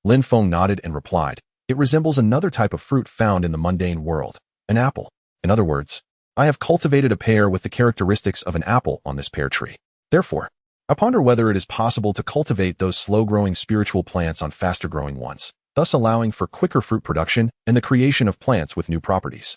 A: Lin Feng nodded and replied, it resembles another type of fruit found in the mundane world, an apple. In other words, I have cultivated a pear with the characteristics of an apple on this pear tree. Therefore, I ponder whether it is possible to cultivate those slow-growing spiritual plants on faster-growing ones, thus allowing for quicker fruit production and the creation of plants with new properties.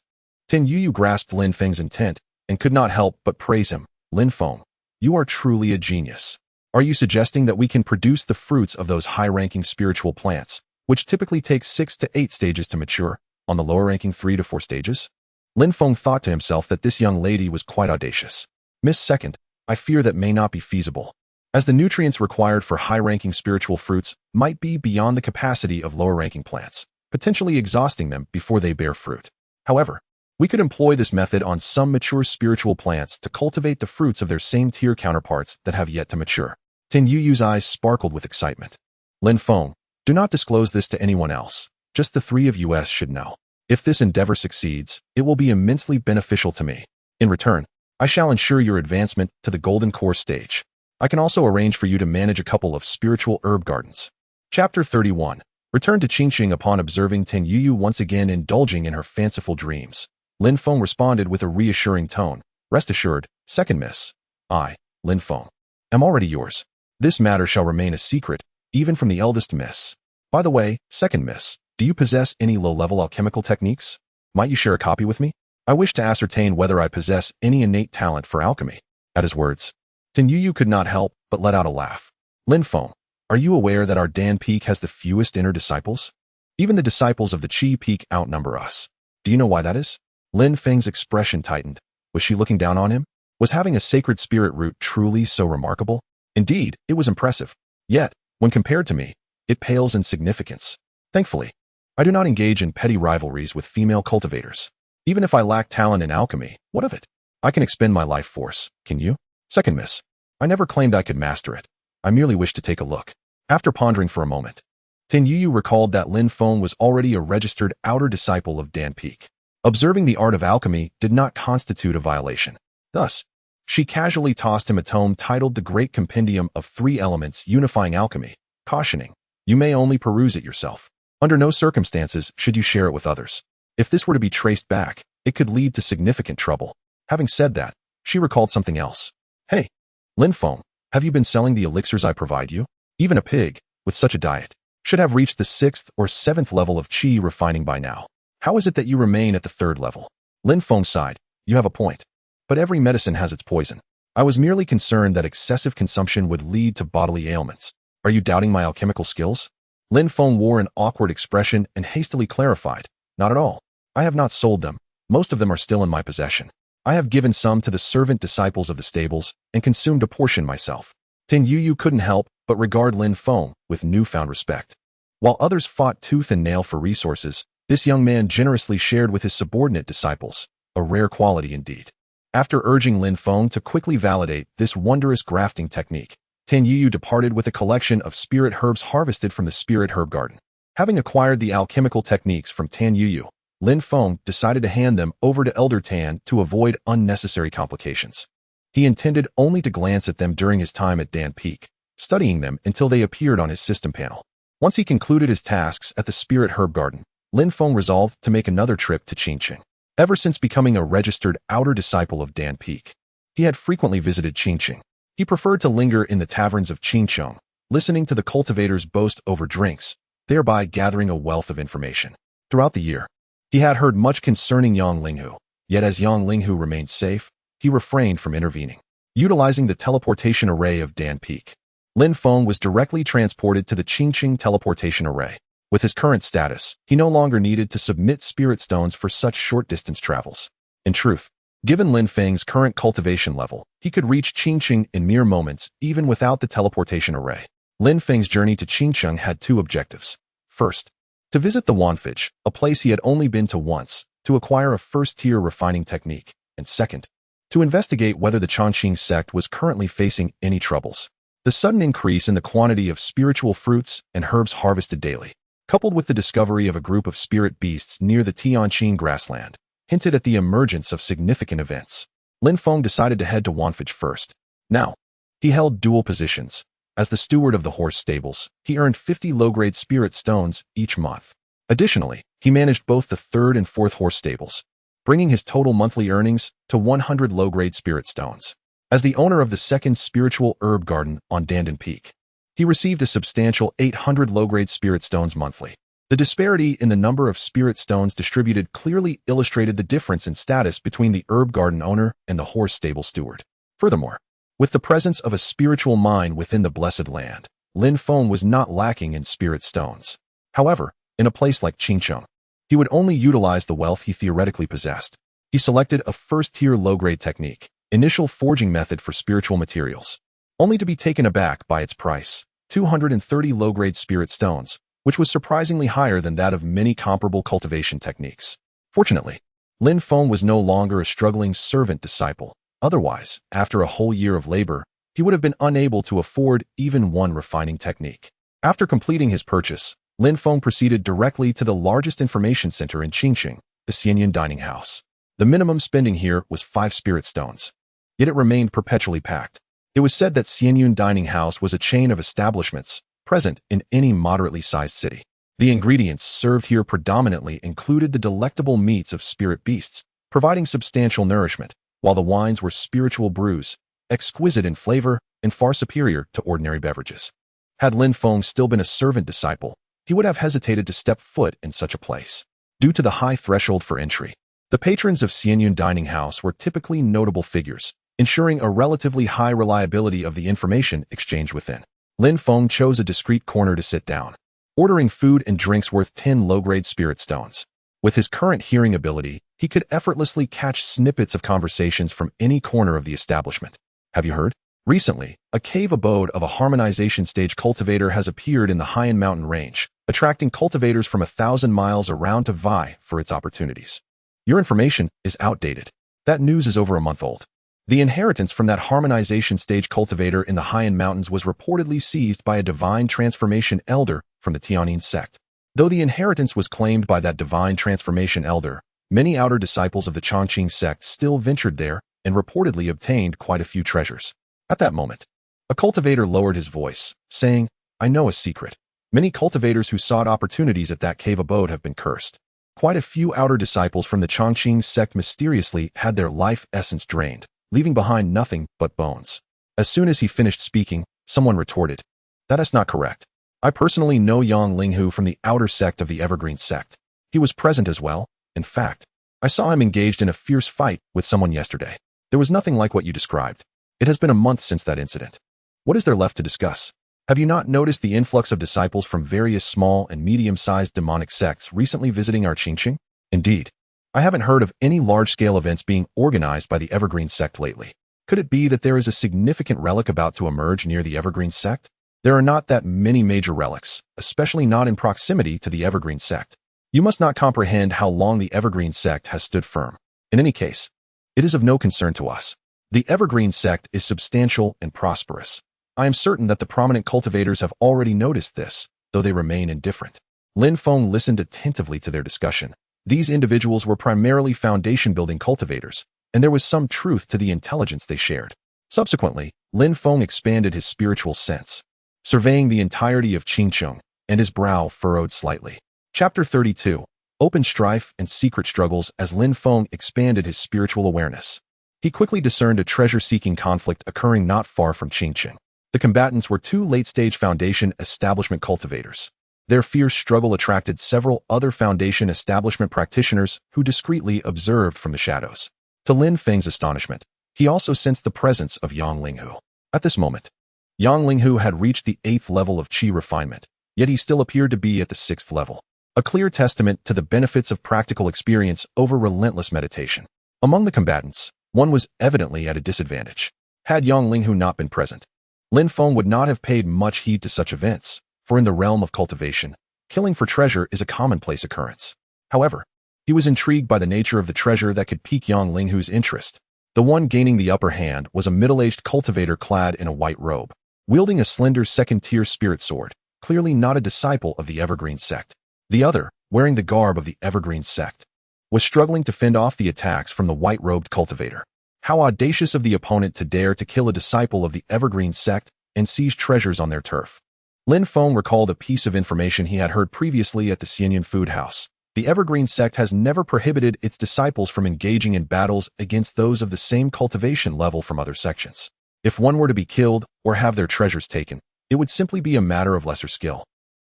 A: Ten Yuyu grasped Lin Feng's intent and could not help but praise him. Lin Feng, you are truly a genius. Are you suggesting that we can produce the fruits of those high-ranking spiritual plants, which typically take 6 to 8 stages to mature, on the lower-ranking 3 to 4 stages? Lin Feng thought to himself that this young lady was quite audacious. Miss Second, I fear that may not be feasible, as the nutrients required for high-ranking spiritual fruits might be beyond the capacity of lower-ranking plants, potentially exhausting them before they bear fruit. However, we could employ this method on some mature spiritual plants to cultivate the fruits of their same-tier counterparts that have yet to mature. Ten Yuyu's eyes sparkled with excitement. Lin Feng, do not disclose this to anyone else. Just the three of us should know. If this endeavor succeeds, it will be immensely beneficial to me. In return, I shall ensure your advancement to the Golden Core stage. I can also arrange for you to manage a couple of spiritual herb gardens. Chapter 31. Return to Qingqing upon observing Ten Yuyu once again indulging in her fanciful dreams. Lin Feng responded with a reassuring tone. Rest assured, Second Miss. I, Lin Feng, am already yours. This matter shall remain a secret, even from the eldest miss. By the way, Second Miss, do you possess any low-level alchemical techniques? Might you share a copy with me? I wish to ascertain whether I possess any innate talent for alchemy. At his words, Ten Yuyu could not help but let out a laugh. Lin Feng, are you aware that our Dan Peak has the fewest inner disciples? Even the disciples of the Qi Peak outnumber us. Do you know why that is? Lin Feng's expression tightened. Was she looking down on him? Was having a sacred spirit root truly so remarkable? Indeed, it was impressive. Yet, when compared to me, it pales in significance. Thankfully, I do not engage in petty rivalries with female cultivators. Even if I lack talent in alchemy, what of it? I can expend my life force. Can you? Second Miss, I never claimed I could master it. I merely wished to take a look. After pondering for a moment, Ten Yuyu recalled that Lin Feng was already a registered outer disciple of Dan Peak. Observing the art of alchemy did not constitute a violation. Thus, she casually tossed him a tome titled The Great Compendium of 3 Elements Unifying Alchemy, cautioning, you may only peruse it yourself. Under no circumstances should you share it with others. If this were to be traced back, it could lead to significant trouble. Having said that, she recalled something else. Hey, Lin Feng, have you been selling the elixirs I provide you? Even a pig, with such a diet, should have reached the 6th or 7th level of qi refining by now. How is it that you remain at the 3rd level? Lin Feng sighed. You have a point. But every medicine has its poison. I was merely concerned that excessive consumption would lead to bodily ailments. Are you doubting my alchemical skills? Lin Feng wore an awkward expression and hastily clarified. Not at all. I have not sold them. Most of them are still in my possession. I have given some to the servant disciples of the stables and consumed a portion myself. Ten Yuyu couldn't help but regard Lin Feng with newfound respect. While others fought tooth and nail for resources, this young man generously shared with his subordinate disciples. a rare quality indeed. After urging Lin Feng to quickly validate this wondrous grafting technique, Tan Yuyu departed with a collection of spirit herbs harvested from the spirit herb garden. Having acquired the alchemical techniques from Tan Yuyu, Lin Feng decided to hand them over to Elder Tan to avoid unnecessary complications. He intended only to glance at them during his time at Dan Peak, studying them until they appeared on his system panel. Once he concluded his tasks at the spirit herb garden, Lin Feng resolved to make another trip to Qingqing. Ever since becoming a registered outer disciple of Dan Peak, he had frequently visited Qingqing. He preferred to linger in the taverns of Qingqiang, listening to the cultivators boast over drinks, thereby gathering a wealth of information. Throughout the year, he had heard much concerning Yang Linghu, yet as Yang Linghu remained safe, he refrained from intervening. Utilizing the teleportation array of Dan Peak, Lin Feng was directly transported to the Qingqing teleportation array. With his current status, he no longer needed to submit spirit stones for such short-distance travels. In truth, given Lin Feng's current cultivation level, he could reach Qingqing in mere moments even without the teleportation array. Lin Feng's journey to Qingqing had two objectives. First, to visit the Wanfage, a place he had only been to once, to acquire a first-tier refining technique, and second, to investigate whether the Chongqing sect was currently facing any troubles. The sudden increase in the quantity of spiritual fruits and herbs harvested daily, coupled with the discovery of a group of spirit beasts near the Tianqing grassland, hinted at the emergence of significant events. Lin Feng decided to head to Wanfage first. Now, he held dual positions. As the steward of the horse stables, he earned 50 low-grade spirit stones each month. Additionally, he managed both the third and fourth horse stables, bringing his total monthly earnings to 100 low-grade spirit stones. As the owner of the second spiritual herb garden on Dandan Peak, he received a substantial 800 low-grade spirit stones monthly. The disparity in the number of spirit stones distributed clearly illustrated the difference in status between the herb garden owner and the horse stable steward. Furthermore, with the presence of a spiritual mine within the Blessed Land, Lin Feng was not lacking in spirit stones. However, in a place like Qingqiang, he would only utilize the wealth he theoretically possessed. He selected a first-tier low-grade technique, initial forging method for spiritual materials, only to be taken aback by its price, 230 low-grade spirit stones, which was surprisingly higher than that of many comparable cultivation techniques. Fortunately, Lin Feng was no longer a struggling servant disciple. Otherwise, after a whole year of labor, he would have been unable to afford even one refining technique. After completing his purchase, Lin Feng proceeded directly to the largest information center in Qingqing, the Xianyun Dining House. The minimum spending here was 5 spirit stones, yet it remained perpetually packed. It was said that Xianyun Dining House was a chain of establishments present in any moderately sized city. The ingredients served here predominantly included the delectable meats of spirit beasts, providing substantial nourishment, while the wines were spiritual brews, exquisite in flavor and far superior to ordinary beverages. Had Lin Feng still been a servant disciple, he would have hesitated to step foot in such a place. Due to the high threshold for entry, the patrons of Xianyun Dining House were typically notable figures, ensuring a relatively high reliability of the information exchanged within. Lin Feng chose a discreet corner to sit down, ordering food and drinks worth 10 low-grade spirit stones. With his current hearing ability, he could effortlessly catch snippets of conversations from any corner of the establishment. Have you heard? Recently, a cave abode of a harmonization stage cultivator has appeared in the Haiyan Mountain range, attracting cultivators from 1,000 miles around to vie for its opportunities. Your information is outdated. That news is over a month old. The inheritance from that harmonization stage cultivator in the Haiyan Mountains was reportedly seized by a divine transformation elder from the Tianyin sect. Though the inheritance was claimed by that divine transformation elder, many outer disciples of the Chongqing sect still ventured there and reportedly obtained quite a few treasures. At that moment, a cultivator lowered his voice, saying, "I know a secret. Many cultivators who sought opportunities at that cave abode have been cursed. Quite a few outer disciples from the Chongqing sect mysteriously had their life essence drained, leaving behind nothing but bones." As soon as he finished speaking, someone retorted, "That is not correct. I personally know Yang Linghu from the outer sect of the Evergreen sect. He was present as well. In fact, I saw him engaged in a fierce fight with someone yesterday. There was nothing like what you described. It has been a month since that incident. What is there left to discuss? Have you not noticed the influx of disciples from various small and medium-sized demonic sects recently visiting our Qingqing? Indeed, I haven't heard of any large-scale events being organized by the Evergreen sect lately. Could it be that there is a significant relic about to emerge near the Evergreen sect? There are not that many major relics, especially not in proximity to the Evergreen sect. You must not comprehend how long the Evergreen sect has stood firm. In any case, it is of no concern to us. The Evergreen Sect is substantial and prosperous. I am certain that the prominent cultivators have already noticed this, though they remain indifferent. Lin Feng listened attentively to their discussion. These individuals were primarily foundation-building cultivators, and there was some truth to the intelligence they shared. Subsequently, Lin Feng expanded his spiritual sense, surveying the entirety of Qingcheng, and his brow furrowed slightly. Chapter 32. Open strife and secret struggles. As Lin Feng expanded his spiritual awareness, he quickly discerned a treasure-seeking conflict occurring not far from Qingcheng. The combatants were two late-stage Foundation establishment cultivators. Their fierce struggle attracted several other Foundation establishment practitioners who discreetly observed from the shadows. To Lin Feng's astonishment, he also sensed the presence of Yang Linghu. At this moment, Yang Linghu had reached the 8th level of Qi refinement, yet he still appeared to be at the 6th level. A clear testament to the benefits of practical experience over relentless meditation. Among the combatants, one was evidently at a disadvantage. Had Yang Linghu not been present, Lin Feng would not have paid much heed to such events, for in the realm of cultivation, killing for treasure is a commonplace occurrence. However, he was intrigued by the nature of the treasure that could pique Yang Linghu's interest. The one gaining the upper hand was a middle-aged cultivator clad in a white robe, wielding a slender second-tier spirit sword, clearly not a disciple of the Evergreen Sect. The other, wearing the garb of the Evergreen Sect, was struggling to fend off the attacks from the white-robed cultivator. How audacious of the opponent to dare to kill a disciple of the Evergreen Sect and seize treasures on their turf. Lin Feng recalled a piece of information he had heard previously at the Xianyan food house. The Evergreen Sect has never prohibited its disciples from engaging in battles against those of the same cultivation level from other sections. If one were to be killed or have their treasures taken, it would simply be a matter of lesser skill.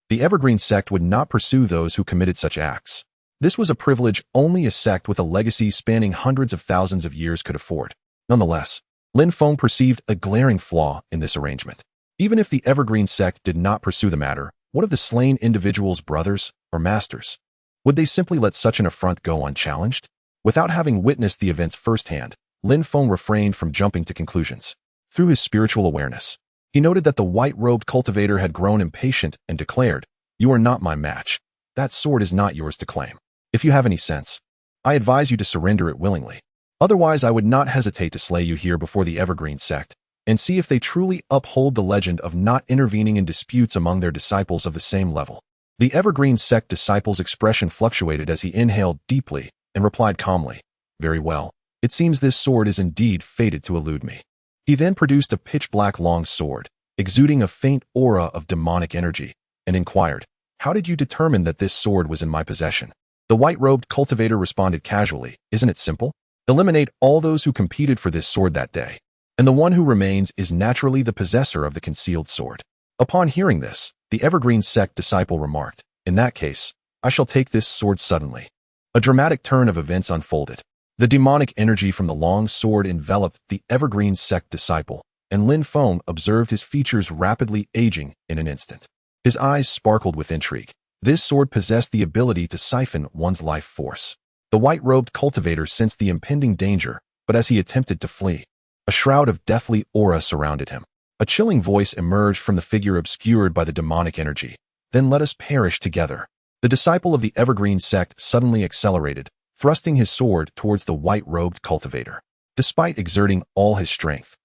A: The Evergreen Sect would not pursue those who committed such acts. This was a privilege only a sect with a legacy spanning hundreds of thousands of years could afford. Nonetheless, Lin Feng perceived a glaring flaw in this arrangement. Even if the Evergreen Sect did not pursue the matter, what of the slain individuals' brothers or masters? Would they simply let such an affront go unchallenged? Without having witnessed the events firsthand, Lin Feng refrained from jumping to conclusions. Through his spiritual awareness, he noted that the white-robed cultivator had grown impatient and declared, "You are not my match. That sword is not yours to claim. If you have any sense, I advise you to surrender it willingly. Otherwise, I would not hesitate to slay you here before the Evergreen Sect and see if they truly uphold the legend of not intervening in disputes among their disciples of the same level." The Evergreen Sect disciple's expression fluctuated as he inhaled deeply and replied calmly, "Very well. It seems this sword is indeed fated to elude me." He then produced a pitch-black long sword, exuding a faint aura of demonic energy, and inquired, "How did you determine that this sword was in my possession?" The white-robed cultivator responded casually, "Isn't it simple? Eliminate all those who competed for this sword that day, and the one who remains is naturally the possessor of the concealed sword." Upon hearing this, the Evergreen Sect disciple remarked, "In that case, I shall take this sword suddenly." A dramatic turn of events unfolded. The demonic energy from the long sword enveloped the Evergreen Sect disciple, and Lin Feng observed his features rapidly aging in an instant. His eyes sparkled with intrigue. This sword possessed the ability to siphon one's life force. The white-robed cultivator sensed the impending danger, but as he attempted to flee, a shroud of deathly aura surrounded him. A chilling voice emerged from the figure obscured by the demonic energy. "Then let us perish together." The disciple of the Evergreen Sect suddenly accelerated, thrusting his sword towards the white-robed cultivator. Despite exerting all his strength,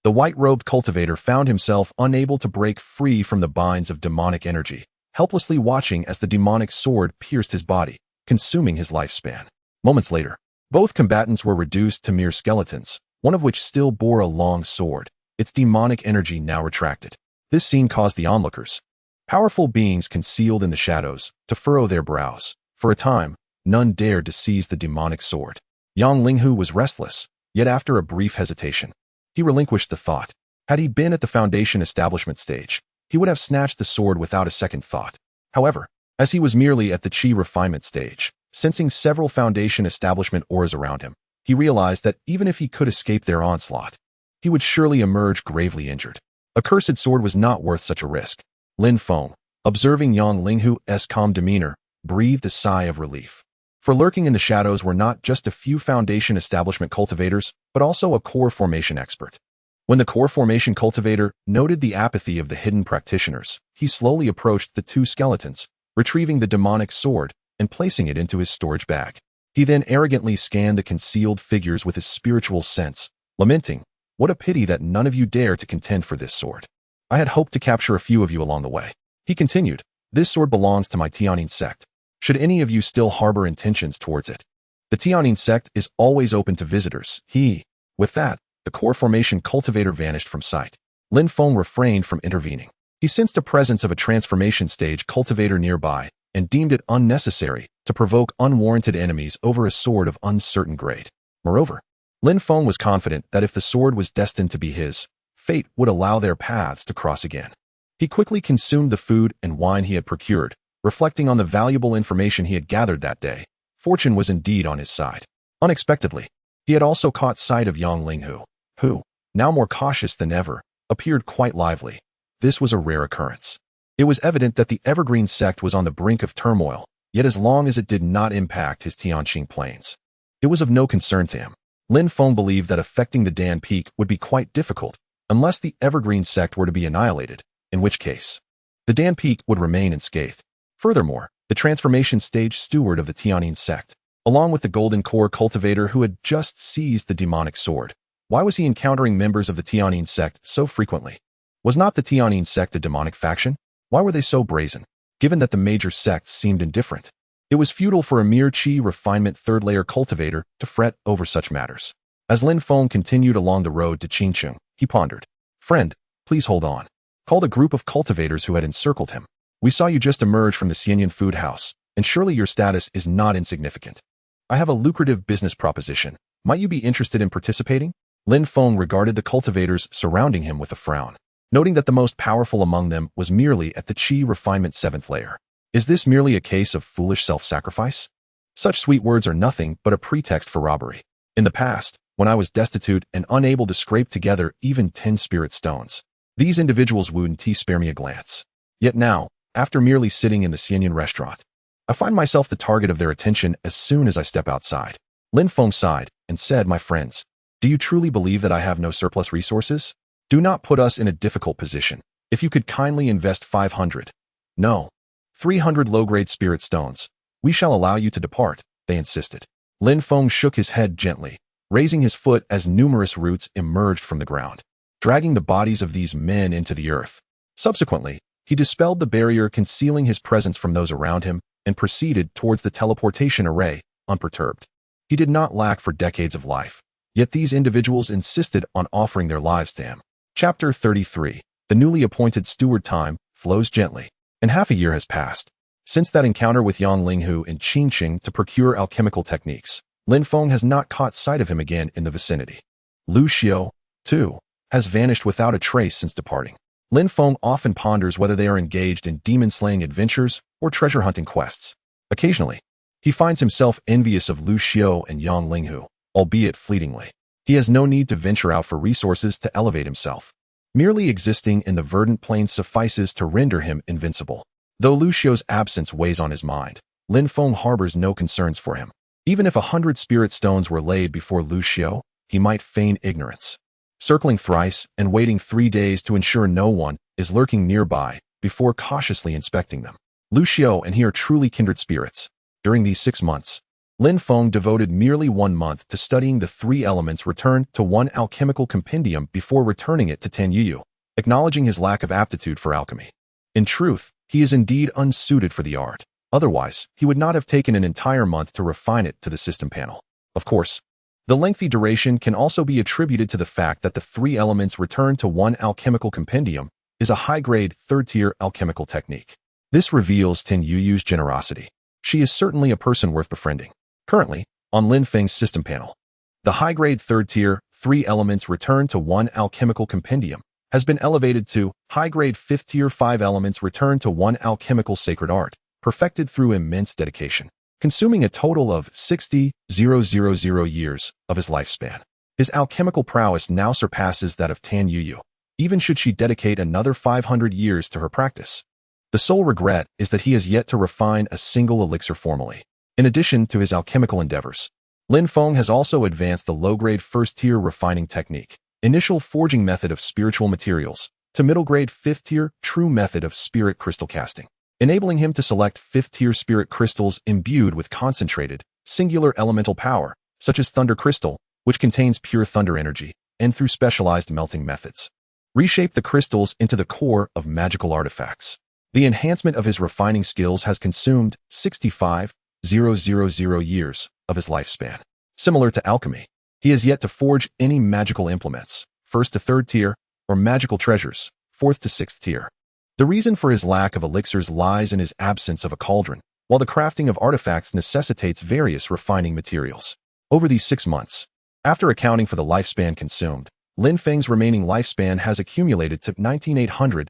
A: the white-robed cultivator found himself unable to break free from the binds of demonic energy, helplessly watching as the demonic sword pierced his body, consuming his lifespan. Moments later, both combatants were reduced to mere skeletons, one of which still bore a long sword, its demonic energy now retracted. This scene caused the onlookers, powerful beings concealed in the shadows, to furrow their brows. For a time, none dared to seize the demonic sword. Yang Linghu was restless, yet after a brief hesitation, he relinquished the thought. Had he been at the Foundation establishment stage, he would have snatched the sword without a second thought. However, as he was merely at the Qi refinement stage, sensing several Foundation establishment auras around him, he realized that even if he could escape their onslaught, he would surely emerge gravely injured. A cursed sword was not worth such a risk. Lin Feng, observing Yang Linghu's calm demeanor, breathed a sigh of relief. For lurking in the shadows were not just a few Foundation establishment cultivators, but also a core formation expert. When the core formation cultivator noted the apathy of the hidden practitioners, he slowly approached the two skeletons, retrieving the demonic sword and placing it into his storage bag. He then arrogantly scanned the concealed figures with his spiritual sense, lamenting, "What a pity that none of you dare to contend for this sword. I had hoped to capture a few of you along the way." He continued, "This sword belongs to my Tianyin sect. Should any of you still harbor intentions towards it, the Tianyin sect is always open to visitors." With that, the core formation cultivator vanished from sight. Lin Feng refrained from intervening. He sensed the presence of a transformation stage cultivator nearby and deemed it unnecessary to provoke unwarranted enemies over a sword of uncertain grade. Moreover, Lin Feng was confident that if the sword was destined to be his, fate would allow their paths to cross again. He quickly consumed the food and wine he had procured, reflecting on the valuable information he had gathered that day. Fortune was indeed on his side. Unexpectedly, he had also caught sight of Yang Linghu, who, now more cautious than ever, appeared quite lively. This was a rare occurrence. It was evident that the Evergreen sect was on the brink of turmoil, yet as long as it did not impact his Tianqing plains, it was of no concern to him. Lin Feng believed that affecting the Dan Peak would be quite difficult, unless the Evergreen sect were to be annihilated, in which case, the Dan Peak would remain unscathed. Furthermore, the transformation stage steward of the Tianyin sect, along with the golden core cultivator who had just seized the demonic sword. Why was he encountering members of the Tianyin sect so frequently? Was not the Tianyin sect a demonic faction? Why were they so brazen, given that the major sects seemed indifferent? It was futile for a mere Qi refinement third-layer cultivator to fret over such matters. As Lin Feng continued along the road to Qingcheng, he pondered. "Friend, please hold on," called a group of cultivators who had encircled him. "We saw you just emerge from the Xianyan food house, and surely your status is not insignificant. I have a lucrative business proposition. Might you be interested in participating?" Lin Feng regarded the cultivators surrounding him with a frown, noting that the most powerful among them was merely at the Qi refinement 7th layer. Is this merely a case of foolish self-sacrifice? Such sweet words are nothing but a pretext for robbery. In the past, when I was destitute and unable to scrape together even 10 spirit stones, these individuals wouldn't spare me a glance. Yet now, after merely sitting in the Xianyan restaurant, I find myself the target of their attention as soon as I step outside. Lin Feng sighed and said, "My friends, do you truly believe that I have no surplus resources? Do not put us in a difficult position. If you could kindly invest 500, no, 300 low-grade spirit stones, we shall allow you to depart," they insisted. Lin Feng shook his head gently, raising his foot as numerous roots emerged from the ground, dragging the bodies of these men into the earth. Subsequently, he dispelled the barrier concealing his presence from those around him and proceeded towards the teleportation array, unperturbed. He did not lack for decades of life, yet these individuals insisted on offering their lives to him. Chapter 33. The newly appointed steward. Time flows gently, and half a year has passed. Since that encounter with Yang Linghu in Qingcheng to procure alchemical techniques, Lin Feng has not caught sight of him again in the vicinity. Lu Xiao, too, has vanished without a trace since departing. Lin Feng often ponders whether they are engaged in demon-slaying adventures or treasure-hunting quests. Occasionally, he finds himself envious of Lu Xiao and Yang Linghu, albeit fleetingly. He has no need to venture out for resources to elevate himself. Merely existing in the verdant plains suffices to render him invincible. Though Lu Xiao's absence weighs on his mind, Lin Feng harbors no concerns for him. Even if 100 spirit stones were laid before Lu Xiao, he might feign ignorance, circling thrice and waiting 3 days to ensure no one is lurking nearby before cautiously inspecting them. Lu Xiao and he are truly kindred spirits. During these 6 months, Lin Feng devoted merely 1 month to studying the 3 elements returned to 1 alchemical compendium before returning it to Tan Yuyu, acknowledging his lack of aptitude for alchemy. In truth, he is indeed unsuited for the art. Otherwise, he would not have taken an entire month to refine it to the system panel. Of course, the lengthy duration can also be attributed to the fact that the 3 elements returned to 1 alchemical compendium is a high-grade, 3rd-tier alchemical technique. This reveals Tan Yuyu's generosity. She is certainly a person worth befriending. Currently, on Lin Feng's system panel, the high-grade 3rd-tier, 3 elements returned to 1 alchemical compendium has been elevated to high-grade 5th-tier 5 elements returned to 1 alchemical sacred art, perfected through immense dedication, consuming a total of 60,000 years of his lifespan. His alchemical prowess now surpasses that of Tan Yuyu, even should she dedicate another 500 years to her practice. The sole regret is that he has yet to refine a single elixir formally. In addition to his alchemical endeavors, Lin Feng has also advanced the low-grade 1st-tier refining technique, initial forging method of spiritual materials, to middle-grade 5th-tier true method of spirit crystal casting, enabling him to select 5th-tier spirit crystals imbued with concentrated, singular elemental power, such as thunder crystal, which contains pure thunder energy, and through specialized melting methods, reshape the crystals into the core of magical artifacts. The enhancement of his refining skills has consumed 65,000 years of his lifespan. Similar to alchemy, he has yet to forge any magical implements, 1st to 3rd tier, or magical treasures, 4th to 6th tier. The reason for his lack of elixirs lies in his absence of a cauldron, while the crafting of artifacts necessitates various refining materials. Over these 6 months, after accounting for the lifespan consumed, Lin Feng's remaining lifespan has accumulated to 19,800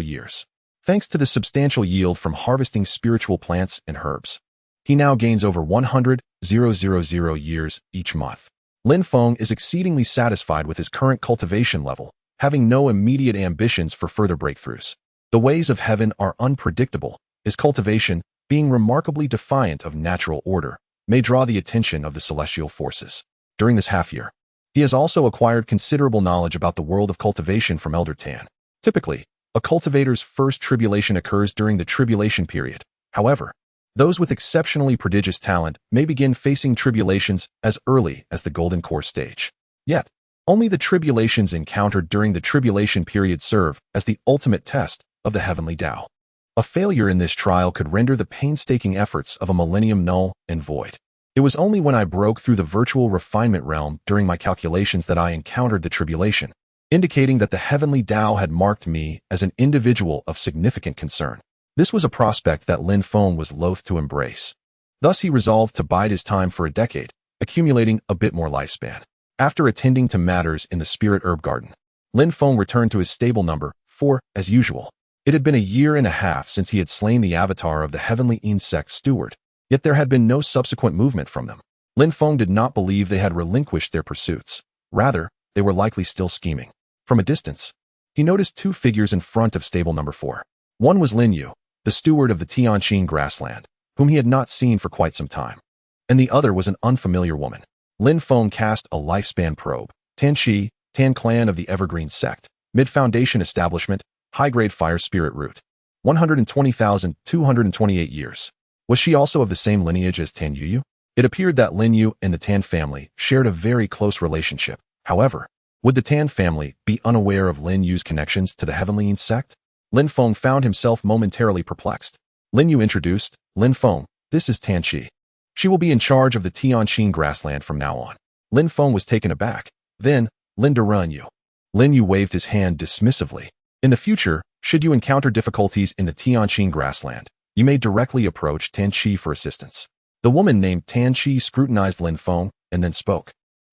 A: years. Thanks to the substantial yield from harvesting spiritual plants and herbs, he now gains over 100 years each month. Lin Feng is exceedingly satisfied with his current cultivation level, having no immediate ambitions for further breakthroughs. The ways of heaven are unpredictable. His cultivation, being remarkably defiant of natural order, may draw the attention of the celestial forces. During this half-year, he has also acquired considerable knowledge about the world of cultivation from Elder Tan. Typically, a cultivator's first tribulation occurs during the tribulation period. However, those with exceptionally prodigious talent may begin facing tribulations as early as the Golden Core stage. Yet, only the tribulations encountered during the tribulation period serve as the ultimate test of the heavenly Tao. A failure in this trial could render the painstaking efforts of a millennium null and void. It was only when I broke through the virtual refinement realm during my calculations that I encountered the tribulation, indicating that the heavenly Tao had marked me as an individual of significant concern. This was a prospect that Lin Feng was loath to embrace. Thus he resolved to bide his time for a decade, accumulating a bit more lifespan. After attending to matters in the spirit herb garden, Lin Feng returned to his stable number 4 as usual. It had been 1.5 years since he had slain the avatar of the heavenly insect steward, yet there had been no subsequent movement from them. Lin Feng did not believe they had relinquished their pursuits. Rather, they were likely still scheming. From a distance, he noticed 2 figures in front of stable number 4. One was Lin Yu, the steward of the Tianqing grassland, whom he had not seen for quite some time, and the other was an unfamiliar woman. Lin Feng cast a lifespan probe. Tan Qi, Tan clan of the Evergreen Sect, mid-foundation establishment, high-grade fire spirit root. 120,228 years. Was she also of the same lineage as Tan Yu? It appeared that Lin Yu and the Tan family shared a very close relationship. However, would the Tan family be unaware of Lin Yu's connections to the heavenly insect? Lin Feng found himself momentarily perplexed. Lin Yu introduced, Lin Feng, this is Tan Qi. She will be in charge of the Tianqing grassland from now on. Lin Feng was taken aback. Then, Lin Yu. Lin Yu waved his hand dismissively. In the future, should you encounter difficulties in the Tianqing grassland, you may directly approach Tan Qi for assistance. The woman named Tan Qi scrutinized Lin Feng and then spoke.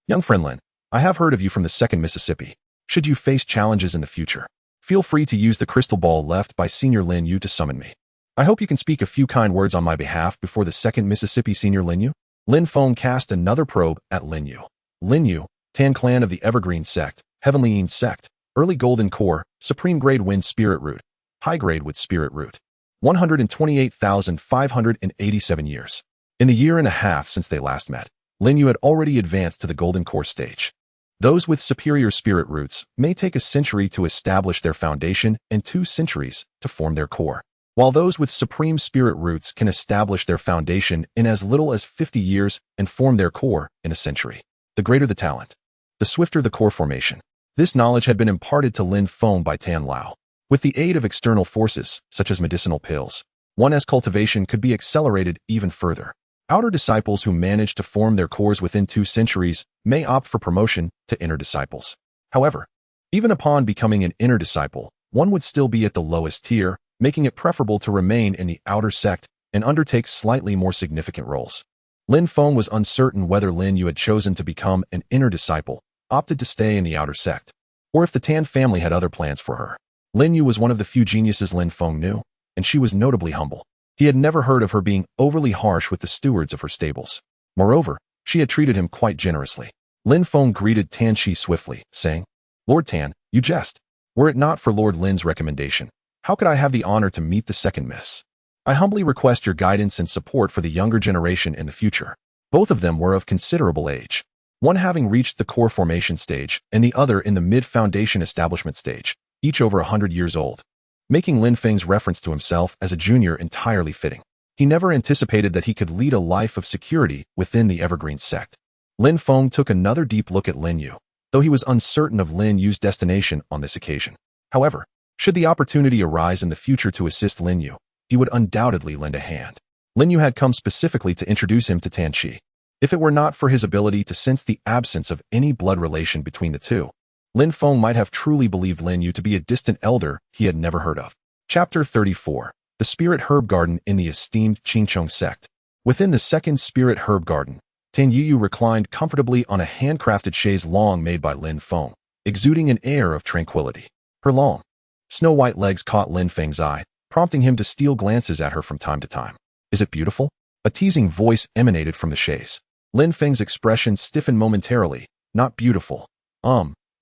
A: Young friend Lin, I have heard of you from the 2nd Mississippi. Should you face challenges in the future, feel free to use the crystal ball left by Senior Lin Yu to summon me. I hope you can speak a few kind words on my behalf before the 2nd Mississippi Senior Lin Yu. Lin Feng cast another probe at Lin Yu. Lin Yu, Tan clan of the Evergreen Sect, Heavenly Insect, Early Golden Core, Supreme Grade Wind Spirit Root, High Grade with Spirit Root. 128,587 years. In the 1.5 years since they last met, Lin Yu had already advanced to the Golden Core stage. Those with superior spirit roots may take a century to establish their foundation and 2 centuries to form their core, while those with supreme spirit roots can establish their foundation in as little as 50 years and form their core in a century. The greater the talent, the swifter the core formation. This knowledge had been imparted to Lin Feng by Tan Lao. With the aid of external forces, such as medicinal pills, one's cultivation could be accelerated even further. Outer disciples who manage to form their cores within 2 centuries may opt for promotion to inner disciples. However, even upon becoming an inner disciple, one would still be at the lowest tier, making it preferable to remain in the outer sect and undertake slightly more significant roles. Lin Feng was uncertain whether Lin Yu had chosen to become an inner disciple, opted to stay in the outer sect, or if the Tan family had other plans for her. Lin Yu was one of the few geniuses Lin Feng knew, and she was notably humble. He had never heard of her being overly harsh with the stewards of her stables. Moreover, she had treated him quite generously. Lin Feng greeted Tan Qi swiftly, saying, Lord Tan, you jest. Were it not for Lord Lin's recommendation, how could I have the honor to meet the 2nd Miss? I humbly request your guidance and support for the younger generation in the future. Both of them were of considerable age, one having reached the core formation stage and the other in the mid-foundation establishment stage, each over 100 years old, making Lin Feng's reference to himself as a junior entirely fitting. He never anticipated that he could lead a life of security within the Evergreen sect. Lin Feng took another deep look at Lin Yu, though he was uncertain of Lin Yu's destination on this occasion. However, should the opportunity arise in the future to assist Lin Yu, he would undoubtedly lend a hand. Lin Yu had come specifically to introduce him to Tan Qi. If it were not for his ability to sense the absence of any blood relation between the two, Lin Feng might have truly believed Lin Yu to be a distant elder he had never heard of. Chapter 34. The Spirit Herb Garden in the esteemed Qingchong sect. Within the second Spirit Herb Garden, Tan Yu reclined comfortably on a handcrafted chaise longue made by Lin Feng, exuding an air of tranquility. Her long, snow-white legs caught Lin Feng's eye, prompting him to steal glances at her from time to time. Is it beautiful? A teasing voice emanated from the chaise. Lin Feng's expression stiffened momentarily. Not beautiful.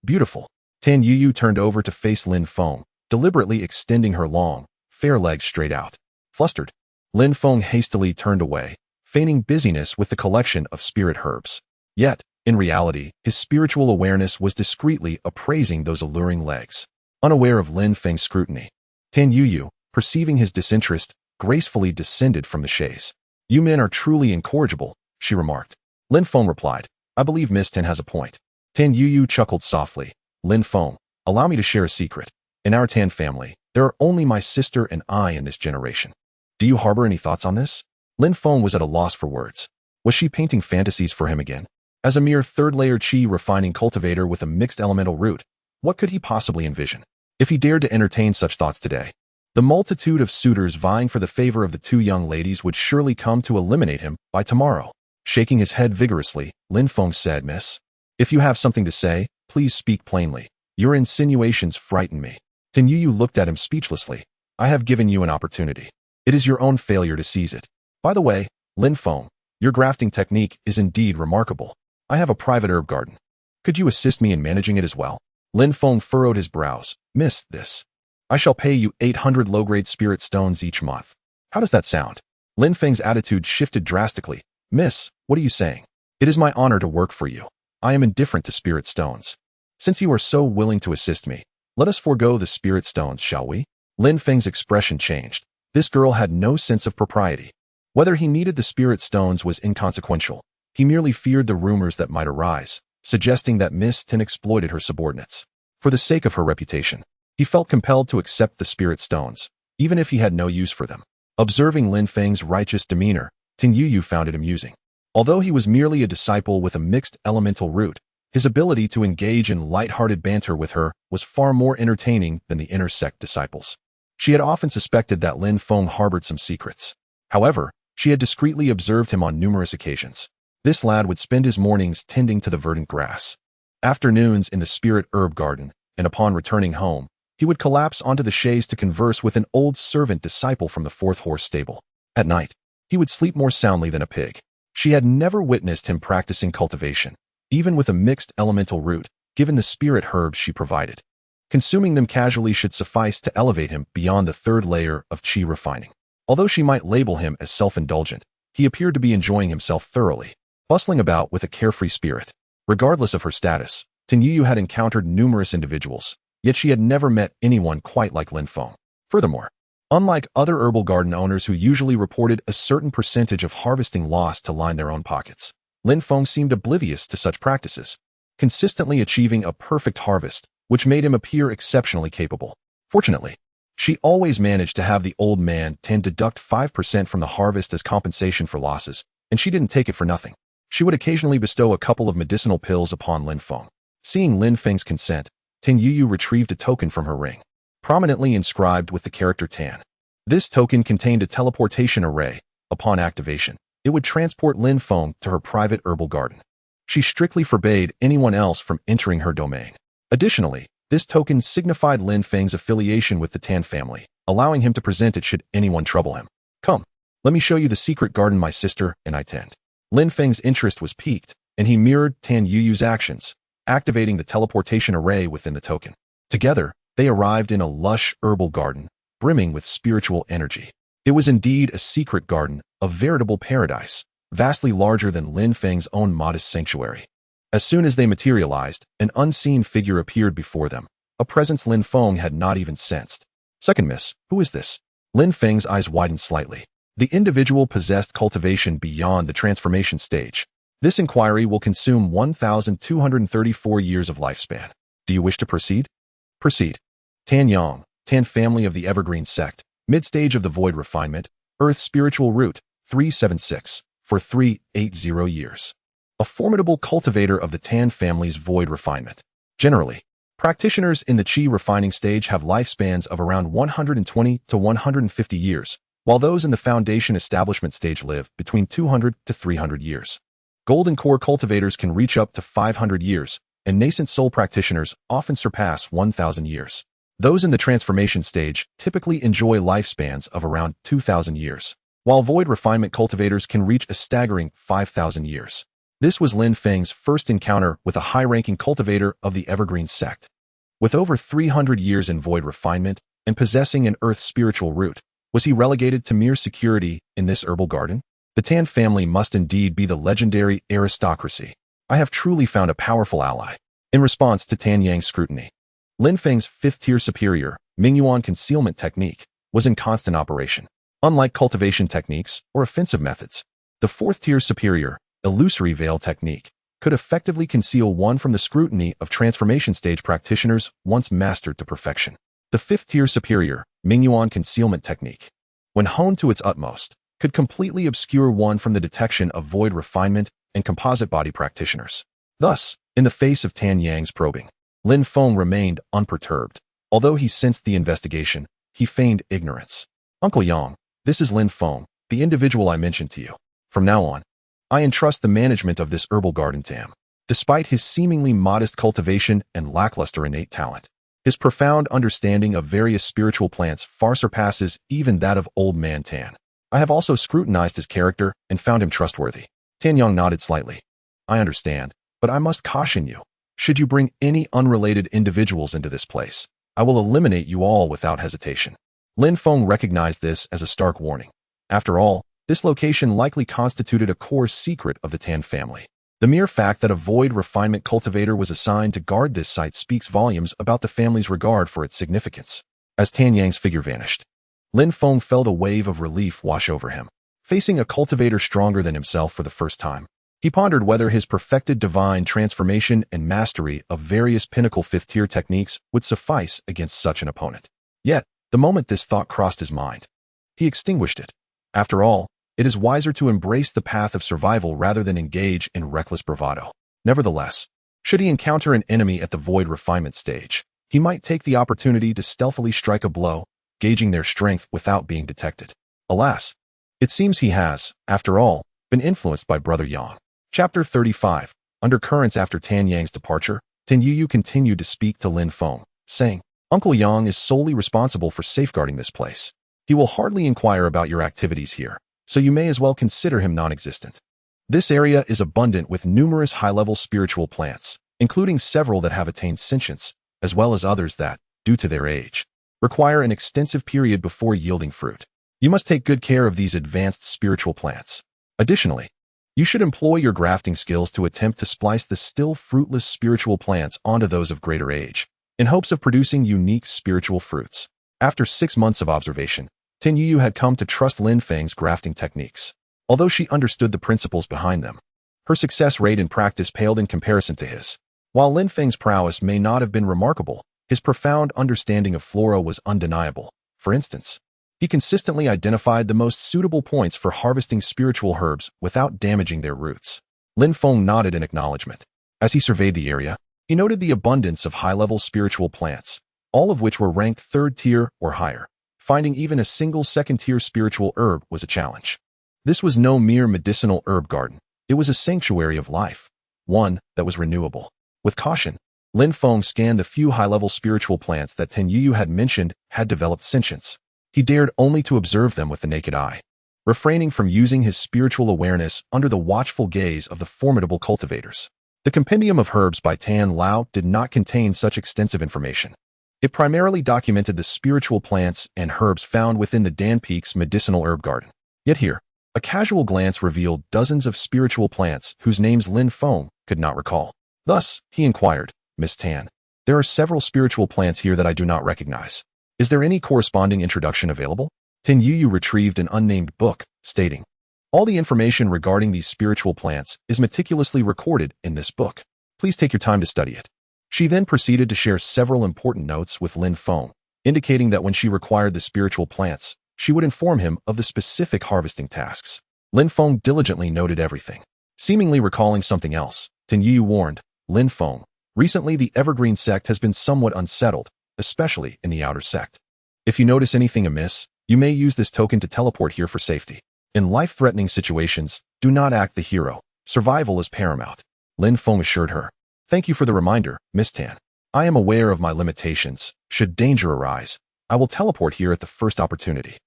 A: Beautiful. Tan Yu turned over to face Lin Feng, deliberately extending her long, fair legs straight out. Flustered, Lin Feng hastily turned away, feigning busyness with the collection of spirit herbs. Yet, in reality, his spiritual awareness was discreetly appraising those alluring legs. Unaware of Lin Feng's scrutiny, Tan Yu, perceiving his disinterest, gracefully descended from the chaise. You men are truly incorrigible, she remarked. Lin Feng replied, I believe Miss Tan has a point. Tan Yu chuckled softly. Lin Feng, allow me to share a secret. In our Tan family, there are only my sister and I in this generation. Do you harbor any thoughts on this? Lin Feng was at a loss for words. Was she painting fantasies for him again? As a mere third-layer qi refining cultivator with a mixed elemental root, what could he possibly envision? If he dared to entertain such thoughts today, the multitude of suitors vying for the favor of the two young ladies would surely come to eliminate him by tomorrow. Shaking his head vigorously, Lin Feng said, Miss, if you have something to say, please speak plainly. Your insinuations frighten me. Tan Yu looked at him speechlessly. I have given you an opportunity. It is your own failure to seize it. By the way, Lin Feng, your grafting technique is indeed remarkable. I have a private herb garden. Could you assist me in managing it as well? Lin Feng furrowed his brows. Miss, this. I shall pay you 800 low-grade spirit stones each month. How does that sound? Lin Feng's attitude shifted drastically. Miss, what are you saying? It is my honor to work for you. I am indifferent to spirit stones. Since you are so willing to assist me, let us forego the spirit stones, shall we? Lin Feng's expression changed. This girl had no sense of propriety. Whether he needed the spirit stones was inconsequential. He merely feared the rumors that might arise, suggesting that Miss Tan exploited her subordinates. For the sake of her reputation, he felt compelled to accept the spirit stones, even if he had no use for them. Observing Lin Feng's righteous demeanor, Tan Yu found it amusing. Although he was merely a disciple with a mixed elemental root, his ability to engage in light-hearted banter with her was far more entertaining than the inner sect disciples. She had often suspected that Lin Feng harbored some secrets. However, she had discreetly observed him on numerous occasions. This lad would spend his mornings tending to the verdant grass, afternoons in the spirit herb garden, and upon returning home, he would collapse onto the chaise to converse with an old servant disciple from the fourth horse stable. At night, he would sleep more soundly than a pig. She had never witnessed him practicing cultivation, even with a mixed elemental root, given the spirit herbs she provided. Consuming them casually should suffice to elevate him beyond the third layer of qi refining. Although she might label him as self-indulgent, he appeared to be enjoying himself thoroughly, bustling about with a carefree spirit. Regardless of her status, Tan Yu had encountered numerous individuals, yet she had never met anyone quite like Lin Feng. Furthermore, unlike other herbal garden owners who usually reported a certain percentage of harvesting loss to line their own pockets, Lin Feng seemed oblivious to such practices, consistently achieving a perfect harvest, which made him appear exceptionally capable. Fortunately, she always managed to have the old man deduct 5% from the harvest as compensation for losses, and she didn't take it for nothing. She would occasionally bestow a couple of medicinal pills upon Lin Feng. Seeing Lin Feng's consent, Tan Yu retrieved a token from her ring, prominently inscribed with the character Tan. This token contained a teleportation array. Upon activation, it would transport Lin Feng to her private herbal garden. She strictly forbade anyone else from entering her domain. Additionally, this token signified Lin Feng's affiliation with the Tan family, allowing him to present it should anyone trouble him. Come, let me show you the secret garden my sister and I tend. Lin Feng's interest was piqued, and he mirrored Tan Yu's actions, activating the teleportation array within the token. Together, they arrived in a lush herbal garden, brimming with spiritual energy. It was indeed a secret garden, a veritable paradise, vastly larger than Lin Feng's own modest sanctuary. As soon as they materialized, an unseen figure appeared before them, a presence Lin Feng had not even sensed. Second miss, who is this? Lin Feng's eyes widened slightly. The individual possessed cultivation beyond the transformation stage. This inquiry will consume 1,234 years of lifespan. Do you wish to proceed? Proceed. Tan Yang, Tan family of the Evergreen Sect, mid-stage of the Void Refinement, Earth Spiritual Root, 376, for 380 years. A formidable cultivator of the Tan family's Void Refinement. Generally, practitioners in the Qi refining stage have lifespans of around 120 to 150 years, while those in the Foundation establishment stage live between 200 to 300 years. Golden Core cultivators can reach up to 500 years, and nascent soul practitioners often surpass 1,000 years. Those in the transformation stage typically enjoy lifespans of around 2,000 years, while Void Refinement cultivators can reach a staggering 5,000 years. This was Lin Feng's first encounter with a high-ranking cultivator of the Evergreen Sect. With over 300 years in Void Refinement and possessing an Earth spiritual root, was he relegated to mere security in this herbal garden? The Tan family must indeed be the legendary aristocracy. I have truly found a powerful ally. In response to Tan Yang's scrutiny, Lin Feng's fifth-tier superior, Mingyuan concealment technique, was in constant operation. Unlike cultivation techniques or offensive methods, the fourth-tier superior, illusory veil technique, could effectively conceal one from the scrutiny of transformation stage practitioners once mastered to perfection. The fifth-tier superior, Mingyuan concealment technique, when honed to its utmost, could completely obscure one from the detection of Void Refinement and composite body practitioners. Thus, in the face of Tan Yang's probing, Lin Feng remained unperturbed. Although he sensed the investigation, he feigned ignorance. Uncle Yang, this is Lin Feng, the individual I mentioned to you. From now on, I entrust the management of this herbal garden to him. Despite his seemingly modest cultivation and lackluster innate talent, his profound understanding of various spiritual plants far surpasses even that of Old Man Tan. I have also scrutinized his character and found him trustworthy. Tan Yang nodded slightly. I understand, but I must caution you. Should you bring any unrelated individuals into this place, I will eliminate you all without hesitation. Lin Feng recognized this as a stark warning. After all, this location likely constituted a core secret of the Tan family. The mere fact that a Void Refinement cultivator was assigned to guard this site speaks volumes about the family's regard for its significance. As Tan Yang's figure vanished, Lin Feng felt a wave of relief wash over him. Facing a cultivator stronger than himself for the first time, he pondered whether his perfected divine transformation and mastery of various pinnacle fifth-tier techniques would suffice against such an opponent. Yet, the moment this thought crossed his mind, he extinguished it. After all, it is wiser to embrace the path of survival rather than engage in reckless bravado. Nevertheless, should he encounter an enemy at the Void Refinement stage, he might take the opportunity to stealthily strike a blow, gauging their strength without being detected. Alas, it seems he has, after all, been influenced by Brother Yang. Chapter 35. Undercurrents. After Tan Yang's departure, Tan Yuyu continued to speak to Lin Feng, saying, Uncle Yang is solely responsible for safeguarding this place. He will hardly inquire about your activities here, so you may as well consider him non-existent. This area is abundant with numerous high-level spiritual plants, including several that have attained sentience, as well as others that, due to their age, require an extensive period before yielding fruit. You must take good care of these advanced spiritual plants. Additionally, you should employ your grafting skills to attempt to splice the still fruitless spiritual plants onto those of greater age, in hopes of producing unique spiritual fruits. After 6 months of observation, Tan Yuyu had come to trust Lin Feng's grafting techniques. Although she understood the principles behind them, her success rate in practice paled in comparison to his. While Lin Feng's prowess may not have been remarkable, his profound understanding of flora was undeniable. For instance, he consistently identified the most suitable points for harvesting spiritual herbs without damaging their roots. Lin Feng nodded in acknowledgement. As he surveyed the area, he noted the abundance of high-level spiritual plants, all of which were ranked third tier or higher. Finding even a single second-tier spiritual herb was a challenge. This was no mere medicinal herb garden. It was a sanctuary of life, one that was renewable. With caution, Lin Feng scanned the few high-level spiritual plants that Tan Yuyu had mentioned had developed sentience. He dared only to observe them with the naked eye, refraining from using his spiritual awareness under the watchful gaze of the formidable cultivators. The Compendium of Herbs by Tan Lao did not contain such extensive information. It primarily documented the spiritual plants and herbs found within the Dan Peak's medicinal herb garden. Yet here, a casual glance revealed dozens of spiritual plants whose names Lin Feng could not recall. Thus, he inquired, Miss Tan, there are several spiritual plants here that I do not recognize. Is there any corresponding introduction available? Tin Yu retrieved an unnamed book, stating, "All the information regarding these spiritual plants is meticulously recorded in this book. Please take your time to study it." She then proceeded to share several important notes with Lin Feng, indicating that when she required the spiritual plants, she would inform him of the specific harvesting tasks. Lin Feng diligently noted everything. Seemingly recalling something else, Tin Yu warned, "Lin Feng, recently the Evergreen Sect has been somewhat unsettled, especially in the Outer Sect. If you notice anything amiss, you may use this token to teleport here for safety. In life-threatening situations, do not act the hero. Survival is paramount." Lin Feng assured her, "Thank you for the reminder, Miss Tan. I am aware of my limitations. Should danger arise, I will teleport here at the first opportunity."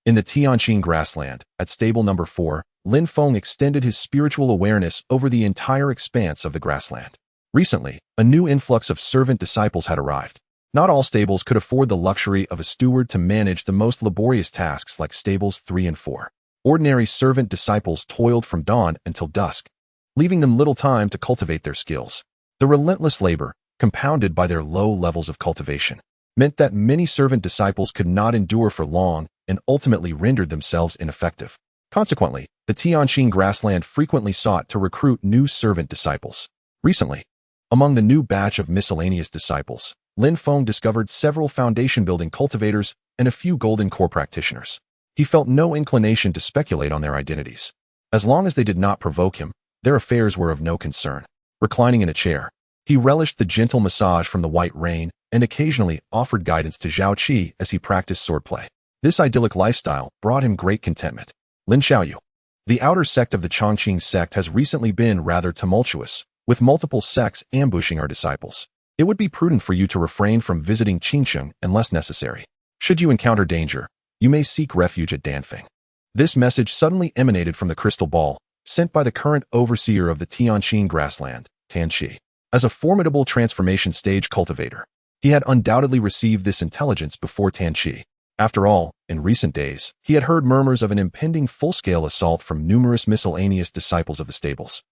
A: In the Tianqing grassland, at stable number 4, Lin Feng extended his spiritual awareness over the entire expanse of the grassland. Recently, a new influx of servant disciples had arrived. Not all stables could afford the luxury of a steward to manage the most laborious tasks like stables 3 and 4. Ordinary servant disciples toiled from dawn until dusk, leaving them little time to cultivate their skills. The relentless labor, compounded by their low levels of cultivation, meant that many servant disciples could not endure for long and ultimately rendered themselves ineffective. Consequently, the Tianqing grassland frequently sought to recruit new servant disciples. Recently, among the new batch of miscellaneous disciples, Lin Feng discovered several foundation-building cultivators and a few golden core practitioners. He felt no inclination to speculate on their identities. As long as they did not provoke him, their affairs were of no concern. Reclining in a chair, he relished the gentle massage from the white rain and occasionally offered guidance to Zhao Qi as he practiced swordplay. This idyllic lifestyle brought him great contentment. Lin Xiaoyu. The outer sect of the Chongqing sect has recently been rather tumultuous, with multiple sects ambushing our disciples. It would be prudent for you to refrain from visiting Qingsheng unless necessary. Should you encounter danger, you may seek refuge at Danfeng. This message suddenly emanated from the crystal ball, sent by the current overseer of the Tianqing grassland, Tan Qi. As a formidable transformation stage cultivator, he had undoubtedly received this intelligence before Tan Qi. After all, in recent days, he had heard murmurs of an impending full-scale assault from numerous miscellaneous disciples of the stables.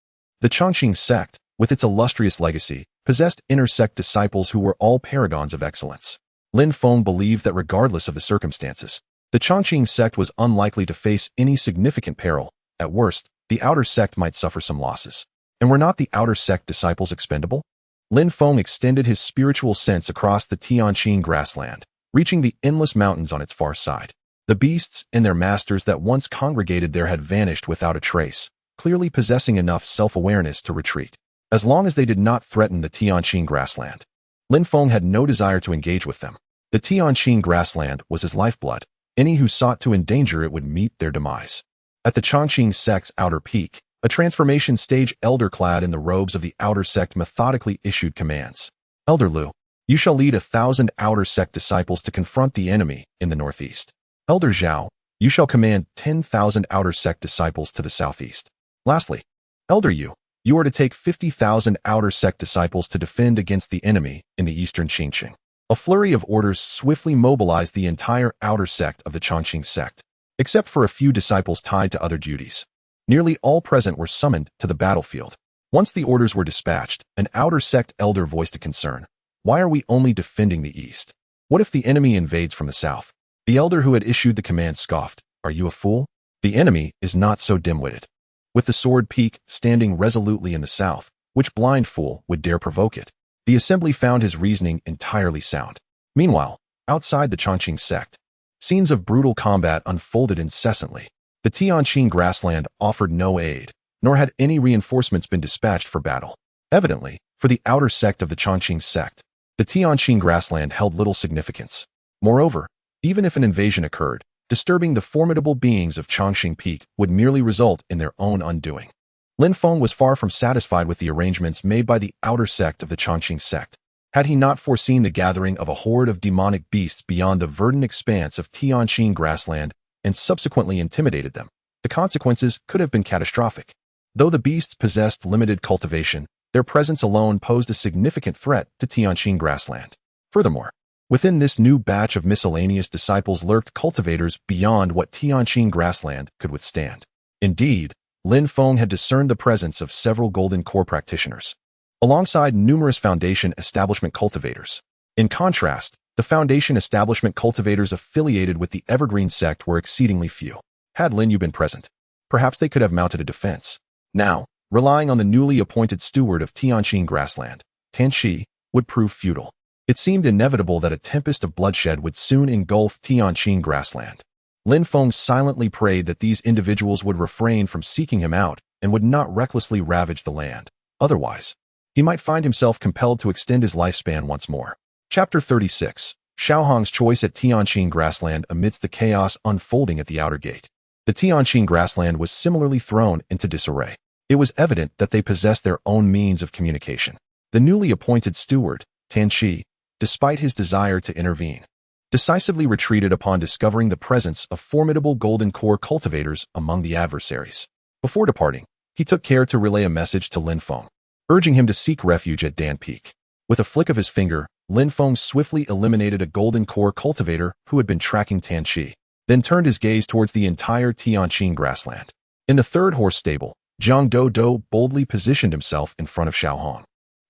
A: The Chongqing sect, with its illustrious legacy, possessed inter-sect disciples who were all paragons of excellence. Lin Feng believed that regardless of the circumstances, the Chongqing sect was unlikely to face any significant peril. At worst, the outer sect might suffer some losses. And were not the outer sect disciples expendable? Lin Feng extended his spiritual sense across the Tianqing grassland, reaching the endless mountains on its far side. The beasts and their masters that once congregated there had vanished without a trace, clearly possessing enough self-awareness to retreat. As long as they did not threaten the Tianqing grassland, Lin Feng had no desire to engage with them. The Tianqing grassland was his lifeblood. Any who sought to endanger it would meet their demise. At the Chongqing sect's outer peak, a transformation stage elder clad in the robes of the outer sect methodically issued commands. "Elder Lu, you shall lead 1,000 outer sect disciples to confront the enemy in the northeast. Elder Zhao, you shall command 10,000 outer sect disciples to the southeast. Lastly, Elder Yu, you are to take 50,000 outer sect disciples to defend against the enemy in the eastern Qingqing." A flurry of orders swiftly mobilized the entire outer sect of the Chongqing sect, except for a few disciples tied to other duties. Nearly all present were summoned to the battlefield. Once the orders were dispatched, an outer sect elder voiced a concern. "Why are we only defending the east? What if the enemy invades from the south?" The elder who had issued the command scoffed, "Are you a fool? The enemy is not so dim-witted. With the sword peak standing resolutely in the south, which blind fool would dare provoke it?" The assembly found his reasoning entirely sound. Meanwhile, outside the Chongqing sect, scenes of brutal combat unfolded incessantly. The Tianqing grassland offered no aid, nor had any reinforcements been dispatched for battle. Evidently, for the outer sect of the Chongqing sect, the Tianqing grassland held little significance. Moreover, even if an invasion occurred, disturbing the formidable beings of Chongqing Peak would merely result in their own undoing. Lin Feng was far from satisfied with the arrangements made by the outer sect of the Chongqing sect. Had he not foreseen the gathering of a horde of demonic beasts beyond the verdant expanse of Tianqing grassland and subsequently intimidated them, the consequences could have been catastrophic. Though the beasts possessed limited cultivation, their presence alone posed a significant threat to Tianqing grassland. Furthermore, within this new batch of miscellaneous disciples lurked cultivators beyond what Tianqing grassland could withstand. Indeed, Lin Feng had discerned the presence of several golden core practitioners, alongside numerous foundation establishment cultivators. In contrast, The Foundation establishment cultivators affiliated with the Evergreen sect were exceedingly few. Had Lin Yu been present, perhaps they could have mounted a defense. Now, relying on the newly appointed steward of Tianqing grassland, Tan Shi, would prove futile. It seemed inevitable that a tempest of bloodshed would soon engulf Tianqing grassland. Lin Feng silently prayed that these individuals would refrain from seeking him out and would not recklessly ravage the land. Otherwise, he might find himself compelled to extend his lifespan once more. Chapter 36. Xiaohong's choice at Tianqing grassland amidst the chaos unfolding at the outer gate. The Tianqing grassland was similarly thrown into disarray. It was evident that they possessed their own means of communication. The newly appointed steward, Tan Shi, despite his desire to intervene, decisively retreated upon discovering the presence of formidable golden core cultivators among the adversaries. Before departing, he took care to relay a message to Lin Feng, urging him to seek refuge at Dan Peak. With a flick of his finger, Lin Feng swiftly eliminated a golden core cultivator who had been tracking Tan Shi, then turned his gaze towards the entire Tianqing grassland. In the third horse stable, Zhang Dodo boldly positioned himself in front of Xiaohong,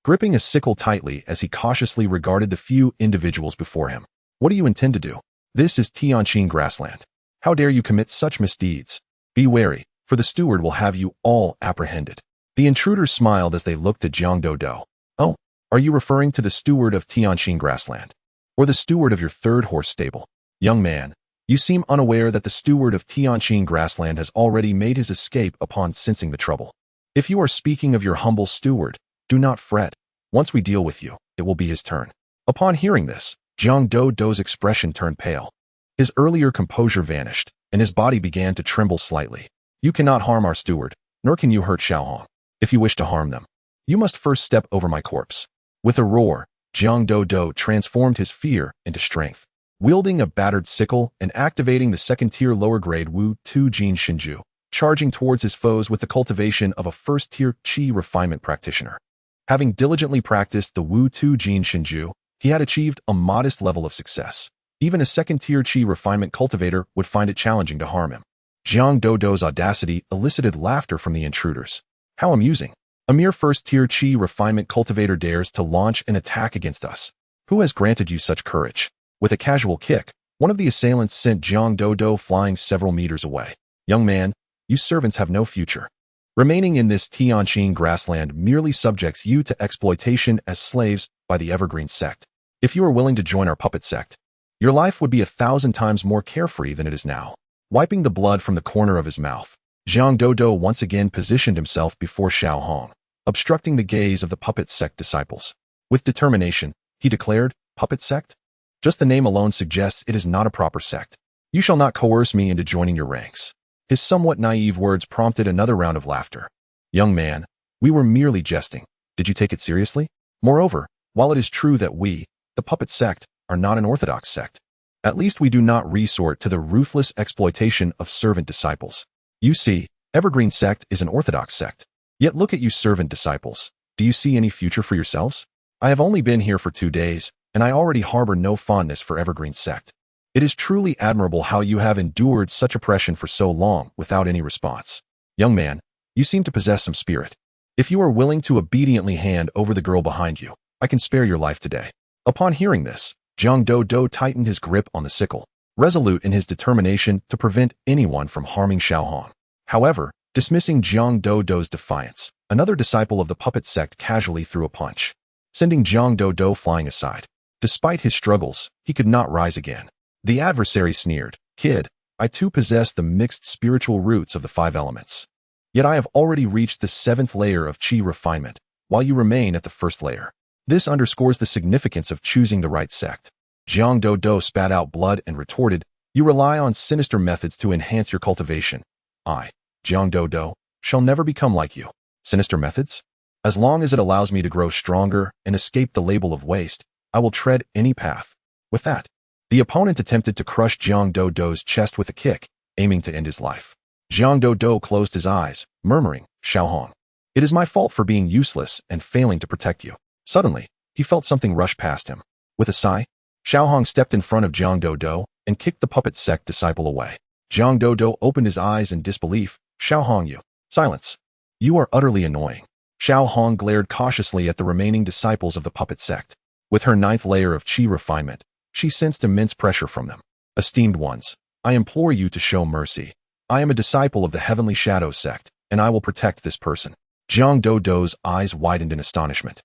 A: gripping a sickle tightly as he cautiously regarded the few individuals before him. What do you intend to do? This is Tianqing grassland. How dare you commit such misdeeds? Be wary, for the steward will have you all apprehended. The intruders smiled as they looked at Zhang Dodo. Oh, are you referring to the steward of Tianqing grassland? Or the steward of your third horse stable? Young man, you seem unaware that the steward of Tianqing grassland has already made his escape upon sensing the trouble. If you are speaking of your humble steward, do not fret. Once we deal with you, it will be his turn. Upon hearing this, Zhang Dodo's expression turned pale. His earlier composure vanished, and his body began to tremble slightly. You cannot harm our steward, nor can you hurt Xiaohong. If you wish to harm them, you must first step over my corpse. With a roar, Zhang Dodo transformed his fear into strength. Wielding a battered sickle and activating the second-tier lower-grade Wu Tu Jin Shinju, charging towards his foes with the cultivation of a first-tier Qi refinement practitioner. Having diligently practiced the Wu Tu Jin Shinju, he had achieved a modest level of success. Even a second-tier Qi refinement cultivator would find it challenging to harm him. Zhang Dodo's audacity elicited laughter from the intruders. How amusing. A mere first-tier Qi refinement cultivator dares to launch an attack against us. Who has granted you such courage? With a casual kick, one of the assailants sent Zhang Dodo flying several meters away. Young man, you servants have no future. Remaining in this Tianqing grassland merely subjects you to exploitation as slaves by the Evergreen sect. If you are willing to join our puppet sect, your life would be 1,000 times more carefree than it is now. Wiping the blood from the corner of his mouth, Zhang Dodo once again positioned himself before Xiaohong, obstructing the gaze of the puppet sect disciples. With determination, he declared, Puppet sect? Just the name alone suggests it is not a proper sect. You shall not coerce me into joining your ranks. His somewhat naive words prompted another round of laughter. Young man, we were merely jesting. Did you take it seriously? Moreover, while it is true that we, the puppet sect, are not an orthodox sect, at least we do not resort to the ruthless exploitation of servant disciples. You see, Evergreen sect is an orthodox sect. Yet look at you servant disciples. Do you see any future for yourselves? I have only been here for 2 days, and I already harbor no fondness for Evergreen sect. It is truly admirable how you have endured such oppression for so long without any response. Young man, you seem to possess some spirit. If you are willing to obediently hand over the girl behind you, I can spare your life today. Upon hearing this, Zhang Dodo tightened his grip on the sickle, resolute in his determination to prevent anyone from harming Xiaohong. However, dismissing Zhang Dodo's defiance, another disciple of the puppet sect casually threw a punch, sending Zhang Dodo flying aside. Despite his struggles, he could not rise again. The adversary sneered, Kid, I too possess the mixed spiritual roots of the 5 elements. Yet I have already reached the 7th layer of Qi refinement, while you remain at the 1st layer. This underscores the significance of choosing the right sect. Zhang Dodo spat out blood and retorted, You rely on sinister methods to enhance your cultivation. I, Zhang Dodo, shall never become like you. Sinister methods? As long as it allows me to grow stronger and escape the label of waste, I will tread any path. With that, the opponent attempted to crush Zhang Dodo's chest with a kick, aiming to end his life. Zhang Dodo closed his eyes, murmuring, Xiaohong, it is my fault for being useless and failing to protect you. Suddenly, he felt something rush past him. With a sigh, Xiaohong stepped in front of Zhang Dodo and kicked the puppet sect disciple away. Zhang Dodo opened his eyes in disbelief. Xiaohong, you. Silence. You are utterly annoying. Xiaohong glared cautiously at the remaining disciples of the puppet sect. With her 9th layer of Qi refinement, She sensed immense pressure from them. Esteemed ones, I implore you to show mercy. I am a disciple of the Heavenly Shadow Sect, and I will protect this person. Jiang Dodo's eyes widened in astonishment.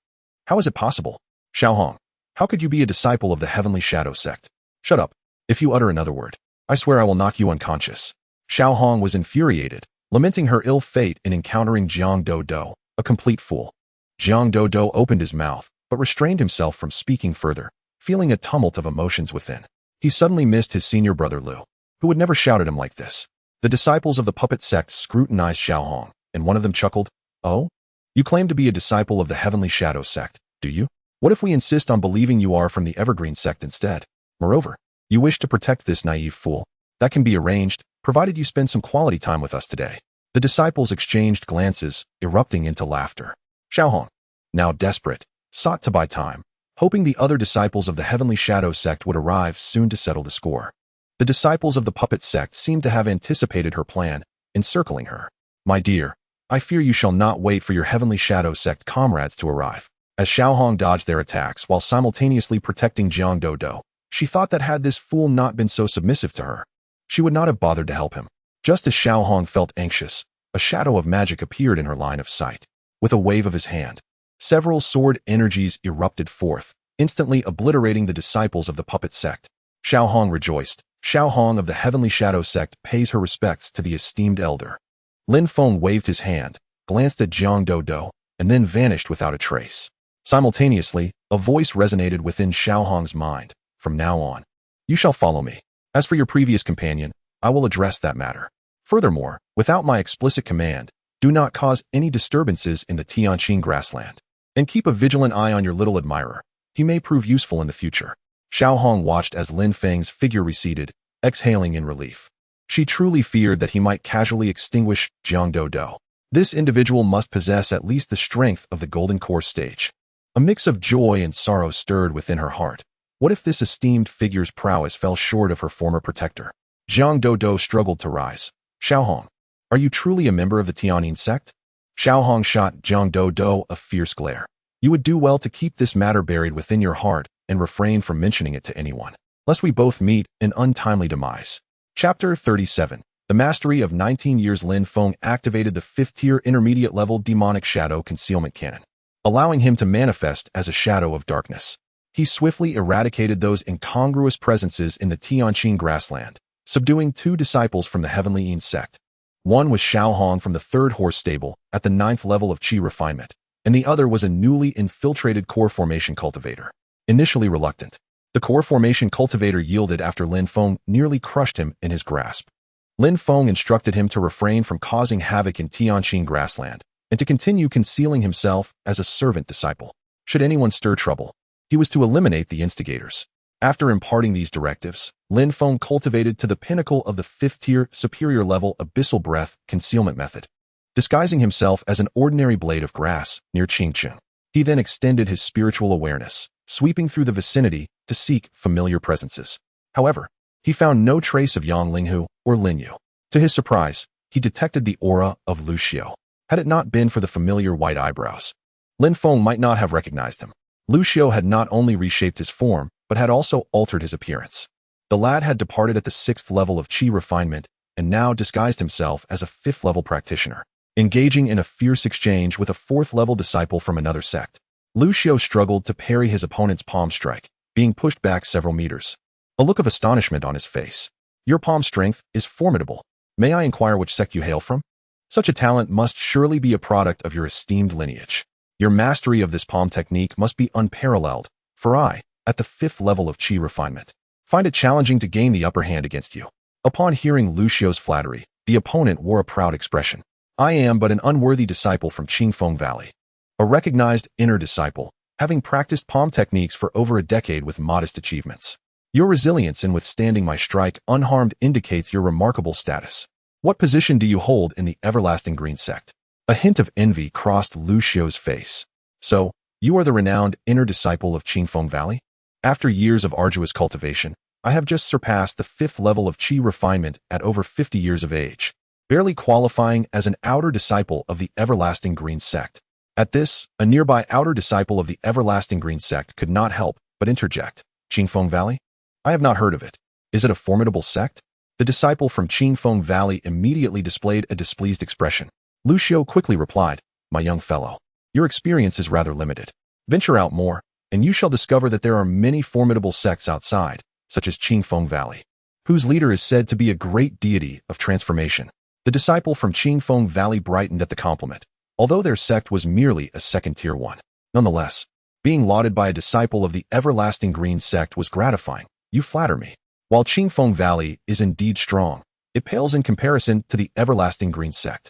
A: How is it possible? Xiaohong, how could you be a disciple of the Heavenly Shadow Sect? Shut up. If you utter another word, I swear I will knock you unconscious. Xiaohong was infuriated, lamenting her ill fate in encountering Jiang Dodo, a complete fool. Jiang Dodo opened his mouth, but restrained himself from speaking further, feeling a tumult of emotions within. He suddenly missed his senior brother Lu, who would never shout at him like this. The disciples of the puppet sect scrutinized Xiaohong, and one of them chuckled, "Oh? You claim to be a disciple of the Heavenly Shadow Sect, do you? What if we insist on believing you are from the Evergreen Sect instead? Moreover, you wish to protect this naive fool. That can be arranged, provided you spend some quality time with us today." The disciples exchanged glances, erupting into laughter. Xiaohong, now desperate, sought to buy time, hoping the other disciples of the Heavenly Shadow Sect would arrive soon to settle the score. The disciples of the puppet sect seemed to have anticipated her plan, encircling her. "My dear, I fear you shall not wait for your Heavenly Shadow Sect comrades to arrive." As Xiaohong dodged their attacks while simultaneously protecting Jiang Dodo, she thought that had this fool not been so submissive to her, she would not have bothered to help him. Just as Xiaohong felt anxious, a shadow of magic appeared in her line of sight. With a wave of his hand, several sword energies erupted forth, instantly obliterating the disciples of the puppet sect. Xiaohong rejoiced. Xiaohong of the Heavenly Shadow Sect pays her respects to the esteemed elder. Lin Feng waved his hand, glanced at Jiang Dodo, and then vanished without a trace. Simultaneously, a voice resonated within Xiaohong's mind. "From now on, you shall follow me. As for your previous companion, I will address that matter. Furthermore, without my explicit command, do not cause any disturbances in the Tianqing grassland. And keep a vigilant eye on your little admirer. He may prove useful in the future." Xiaohong watched as Lin Feng's figure receded, exhaling in relief. She truly feared that he might casually extinguish Jiang Dodo. This individual must possess at least the strength of the Golden Core stage. A mix of joy and sorrow stirred within her heart. What if this esteemed figure's prowess fell short of her former protector? Jiang Dodo struggled to rise. "Xiaohong, are you truly a member of the Tianqing sect?" Xiaohong shot Jiang Dodo a fierce glare. "You would do well to keep this matter buried within your heart and refrain from mentioning it to anyone, lest we both meet an untimely demise." Chapter 37. The mastery of 19 years. Lin Feng activated the 5th-tier intermediate-level demonic shadow concealment cannon, allowing him to manifest as a shadow of darkness. He swiftly eradicated those incongruous presences in the Tianqing grassland, subduing 2 disciples from the Heavenly Eons sect. One was Xiaohong from the 3rd horse stable at the 9th level of Qi refinement, and the other was a newly infiltrated core formation cultivator. Initially reluctant, the core formation cultivator yielded after Lin Feng nearly crushed him in his grasp. Lin Feng instructed him to refrain from causing havoc in Tianqing grassland and to continue concealing himself as a servant disciple. Should anyone stir trouble, he was to eliminate the instigators. After imparting these directives, Lin Feng cultivated to the pinnacle of the 5th-tier superior level abyssal breath concealment method, disguising himself as an ordinary blade of grass near Qingqing. He then extended his spiritual awareness, sweeping through the vicinity to seek familiar presences. However, he found no trace of Yang Linghu or Lin Yu. To his surprise, he detected the aura of Lu Xiu. Had it not been for the familiar white eyebrows, Lin Feng might not have recognized him. Lu Xiu had not only reshaped his form, but had also altered his appearance. The lad had departed at the 6th level of Qi refinement and now disguised himself as a 5th-level practitioner, engaging in a fierce exchange with a 4th-level disciple from another sect. Lu Xiu struggled to parry his opponent's palm strike, being pushed back several meters. A look of astonishment on his face. "Your palm strength is formidable. May I inquire which sect you hail from? Such a talent must surely be a product of your esteemed lineage. Your mastery of this palm technique must be unparalleled, for I, at the 5th level of Qi refinement, find it challenging to gain the upper hand against you." Upon hearing Lu Xiu's flattery, the opponent wore a proud expression. "I am but an unworthy disciple from Qingfeng Valley. A recognized inner disciple, having practiced palm techniques for over a decade with modest achievements. Your resilience in withstanding my strike unharmed indicates your remarkable status. What position do you hold in the Everlasting Green sect?" A hint of envy crossed Lu Xiu's face. "So, you are the renowned inner disciple of Qingfeng Valley? After years of arduous cultivation, I have just surpassed the 5th level of Qi refinement at over 50 years of age, barely qualifying as an outer disciple of the Everlasting Green sect." At this, a nearby outer disciple of the Everlasting Green sect could not help but interject. "Qingfeng Valley? I have not heard of it. Is it a formidable sect? The disciple from Qingfeng Valley immediately displayed a displeased expression. Lu Xiao quickly replied, "My young fellow, your experience is rather limited. Venture out more, and you shall discover that there are many formidable sects outside, such as Qingfeng Valley, whose leader is said to be a great deity of transformation." The disciple from Qingfeng Valley brightened at the compliment, although their sect was merely a second-tier one. Nonetheless, being lauded by a disciple of the everlasting green sect was gratifying. You flatter me. While Qingfeng Valley is indeed strong, it pales in comparison to the everlasting green sect.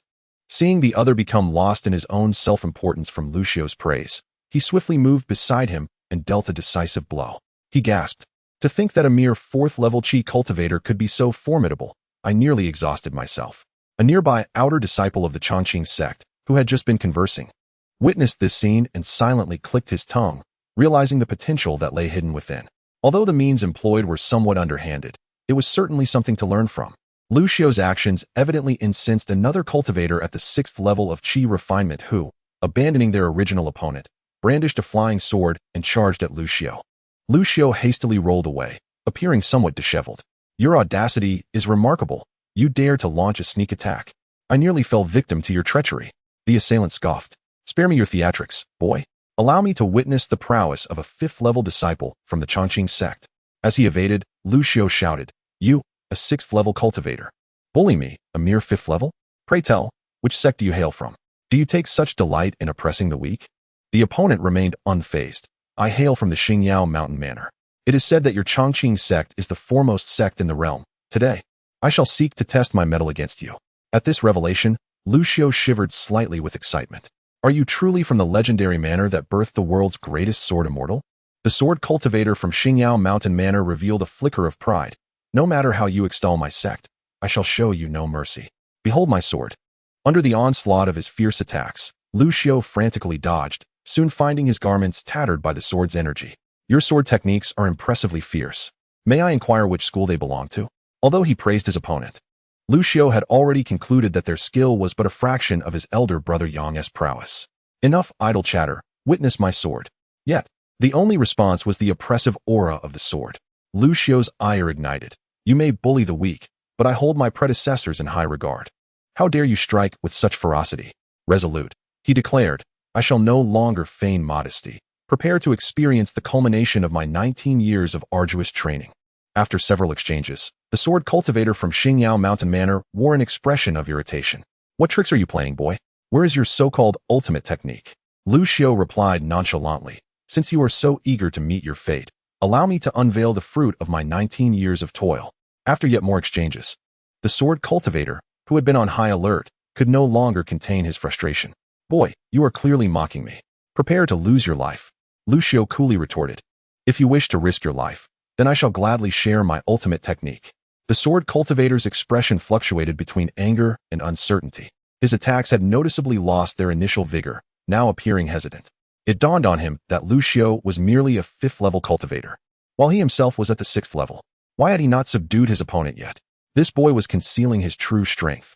A: Seeing the other become lost in his own self-importance from Lu Xiao's praise, he swiftly moved beside him and dealt a decisive blow. He gasped. To think that a mere fourth-level Qi cultivator could be so formidable, I nearly exhausted myself. A nearby outer disciple of the Chongqing sect, who had just been conversing, witnessed this scene and silently clicked his tongue, realizing the potential that lay hidden within. Although the means employed were somewhat underhanded, it was certainly something to learn from. Lu Xiao's actions evidently incensed another cultivator at the 6th level of Qi refinement who, abandoning their original opponent, brandished a flying sword and charged at Lu Xiao. Lu Xiao hastily rolled away, appearing somewhat disheveled. Your audacity is remarkable. You dare to launch a sneak attack. I nearly fell victim to your treachery. The assailant scoffed. Spare me your theatrics, boy. Allow me to witness the prowess of a 5th-level disciple from the Chongqing sect. As he evaded, Lu Xiao shouted, You, a 6th-level cultivator. Bully me, a mere 5th level? Pray tell, which sect do you hail from? Do you take such delight in oppressing the weak? The opponent remained unfazed. I hail from the Xingyao Mountain Manor. It is said that your Chongqing sect is the foremost sect in the realm. Today, I shall seek to test my mettle against you. At this revelation, Lu Xiao shivered slightly with excitement. Are you truly from the legendary manor that birthed the world's greatest sword immortal? The sword cultivator from Xingyao Mountain Manor revealed a flicker of pride. No matter how you extol my sect, I shall show you no mercy. Behold my sword. Under the onslaught of his fierce attacks, Lu Xiao frantically dodged, soon finding his garments tattered by the sword's energy. Your sword techniques are impressively fierce. May I inquire which school they belong to? Although he praised his opponent, Lu Xiao had already concluded that their skill was but a fraction of his elder brother Yang's prowess. Enough idle chatter, witness my sword. Yet, the only response was the oppressive aura of the sword. Lu Xiao's ire ignited. You may bully the weak, but I hold my predecessors in high regard. How dare you strike with such ferocity? Resolute, he declared, I shall no longer feign modesty. Prepare to experience the culmination of my 19 years of arduous training. After several exchanges, the sword cultivator from Xingyao Mountain Manor wore an expression of irritation. What tricks are you playing, boy? Where is your so-called ultimate technique? Lu Xiao replied nonchalantly, Since you are so eager to meet your fate, allow me to unveil the fruit of my 19 years of toil. After yet more exchanges, the sword cultivator, who had been on high alert, could no longer contain his frustration. Boy, you are clearly mocking me. Prepare to lose your life. Lu Xiao coolly retorted. If you wish to risk your life, then I shall gladly share my ultimate technique. The sword cultivator's expression fluctuated between anger and uncertainty. His attacks had noticeably lost their initial vigor, now appearing hesitant. It dawned on him that Lu Xiao was merely a 5th-level cultivator, while he himself was at the 6th level. Why had he not subdued his opponent yet? This boy was concealing his true strength.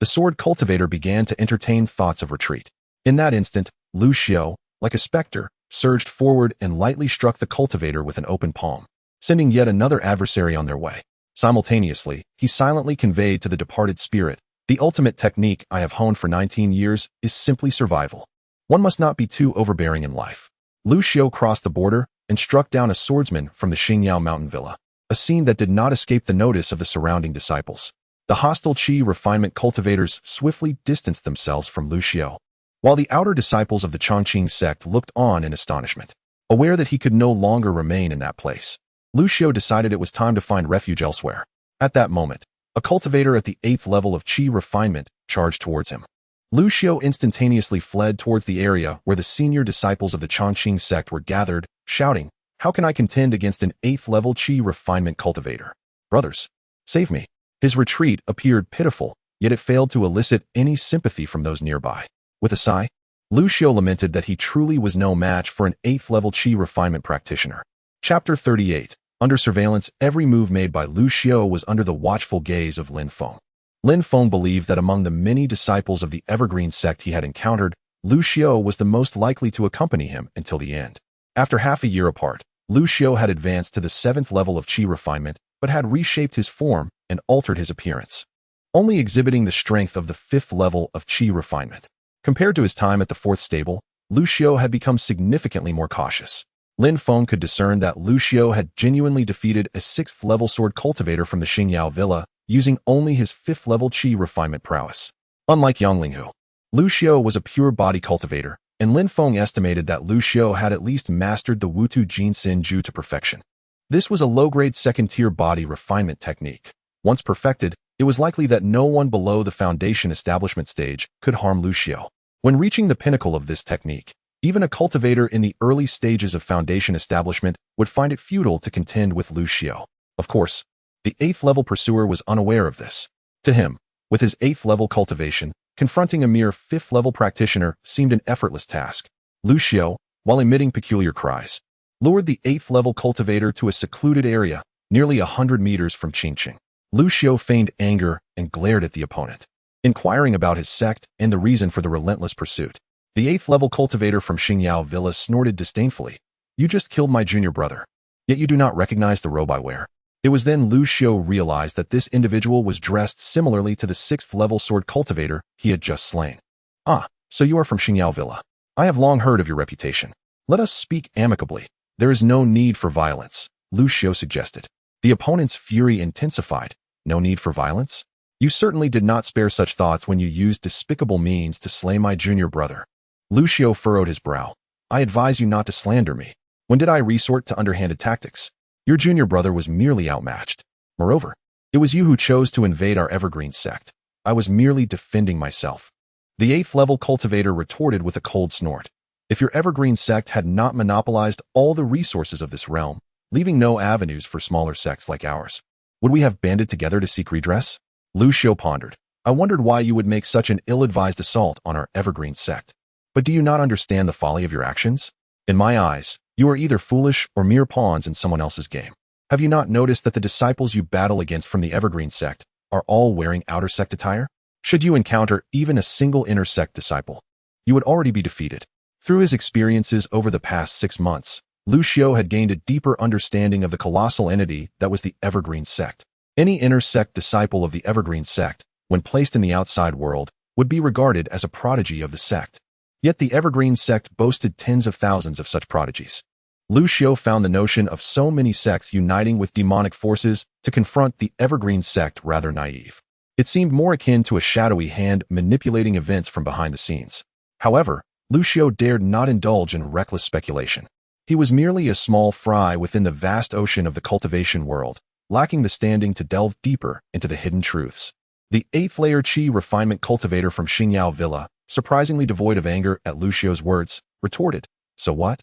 A: The sword cultivator began to entertain thoughts of retreat. In that instant, Lu Xiao, like a specter, surged forward and lightly struck the cultivator with an open palm, sending yet another adversary on their way. Simultaneously, he silently conveyed to the departed spirit, the ultimate technique I have honed for 19 years is simply survival. One must not be too overbearing in life. Lu Xiao crossed the border and struck down a swordsman from the Xingyao Mountain Villa, a scene that did not escape the notice of the surrounding disciples. The hostile Qi refinement cultivators swiftly distanced themselves from Lu Xiao, while the outer disciples of the Chongqing sect looked on in astonishment. Aware that he could no longer remain in that place, Lu Xiao decided it was time to find refuge elsewhere. At that moment, a cultivator at the 8th level of Qi refinement charged towards him. Lu Xiao instantaneously fled towards the area where the senior disciples of the Chongqing sect were gathered, shouting, How can I contend against an 8th level Qi refinement cultivator? Brothers, save me. His retreat appeared pitiful, yet it failed to elicit any sympathy from those nearby. With a sigh, Lu Xiao lamented that he truly was no match for an 8th level Qi refinement practitioner. Chapter 38. Under surveillance, every move made by Lu Xiao was under the watchful gaze of Lin Feng. Lin Feng believed that among the many disciples of the Evergreen sect he had encountered, Lu Xiao was the most likely to accompany him until the end. After half a year apart, Lu Xiao had advanced to the 7th level of qi refinement, but had reshaped his form and altered his appearance, only exhibiting the strength of the 5th level of qi refinement. Compared to his time at the 4th stable, Lu Xiao had become significantly more cautious. Lin Feng could discern that Lu Xiao had genuinely defeated a 6th level sword cultivator from the Xingyao villa, using only his 5th level qi refinement prowess. Unlike Yang Linghu, Lu Xiao was a pure body cultivator, and Lin Feng estimated that Lu Xiao had at least mastered the Wutu Jin Xin Ju to perfection. This was a low-grade second-tier body refinement technique. Once perfected, it was likely that no one below the foundation establishment stage could harm Lu Xiao. When reaching the pinnacle of this technique, even a cultivator in the early stages of foundation establishment would find it futile to contend with Lu Xiao. Of course, the 8th level pursuer was unaware of this. To him, with his 8th level cultivation, confronting a mere 5th level practitioner seemed an effortless task. Lu Xiao, while emitting peculiar cries, lured the 8th level cultivator to a secluded area, nearly 100 meters from Qingqing. Lu Xiao feigned anger and glared at the opponent, inquiring about his sect and the reason for the relentless pursuit. The 8th level cultivator from Xingyao Villa snorted disdainfully. "You just killed my junior brother, yet you do not recognize the robe I wear." It was then Lu Xiao realized that this individual was dressed similarly to the 6th level sword cultivator he had just slain. "Ah, so you are from Xingyao Villa. I have long heard of your reputation. Let us speak amicably. There is no need for violence," Lu Xiao suggested. The opponent's fury intensified. "No need for violence? You certainly did not spare such thoughts when you used despicable means to slay my junior brother." Lu Xiao furrowed his brow. "I advise you not to slander me. When did I resort to underhanded tactics? Your junior brother was merely outmatched. Moreover, it was you who chose to invade our evergreen sect. I was merely defending myself." The 8th level cultivator retorted with a cold snort. "If your evergreen sect had not monopolized all the resources of this realm, leaving no avenues for smaller sects like ours, would we have banded together to seek redress?" Lu Xiao pondered. "I wondered why you would make such an ill-advised assault on our evergreen sect. But do you not understand the folly of your actions? In my eyes, you are either foolish or mere pawns in someone else's game. Have you not noticed that the disciples you battle against from the evergreen sect are all wearing outer sect attire? Should you encounter even a single inner sect disciple, you would already be defeated." Through his experiences over the past 6 months, Lu Xiao had gained a deeper understanding of the colossal entity that was the evergreen sect. Any inner sect disciple of the evergreen sect, when placed in the outside world, would be regarded as a prodigy of the sect. Yet the evergreen sect boasted tens of thousands of such prodigies. Lu Xiao found the notion of so many sects uniting with demonic forces to confront the evergreen sect rather naive. It seemed more akin to a shadowy hand manipulating events from behind the scenes. However, Lu Xiao dared not indulge in reckless speculation. He was merely a small fry within the vast ocean of the cultivation world, lacking the standing to delve deeper into the hidden truths. The 8th layer qi refinement cultivator from Xingyao Villa, surprisingly devoid of anger at Lu Xiao's words, retorted, "So what?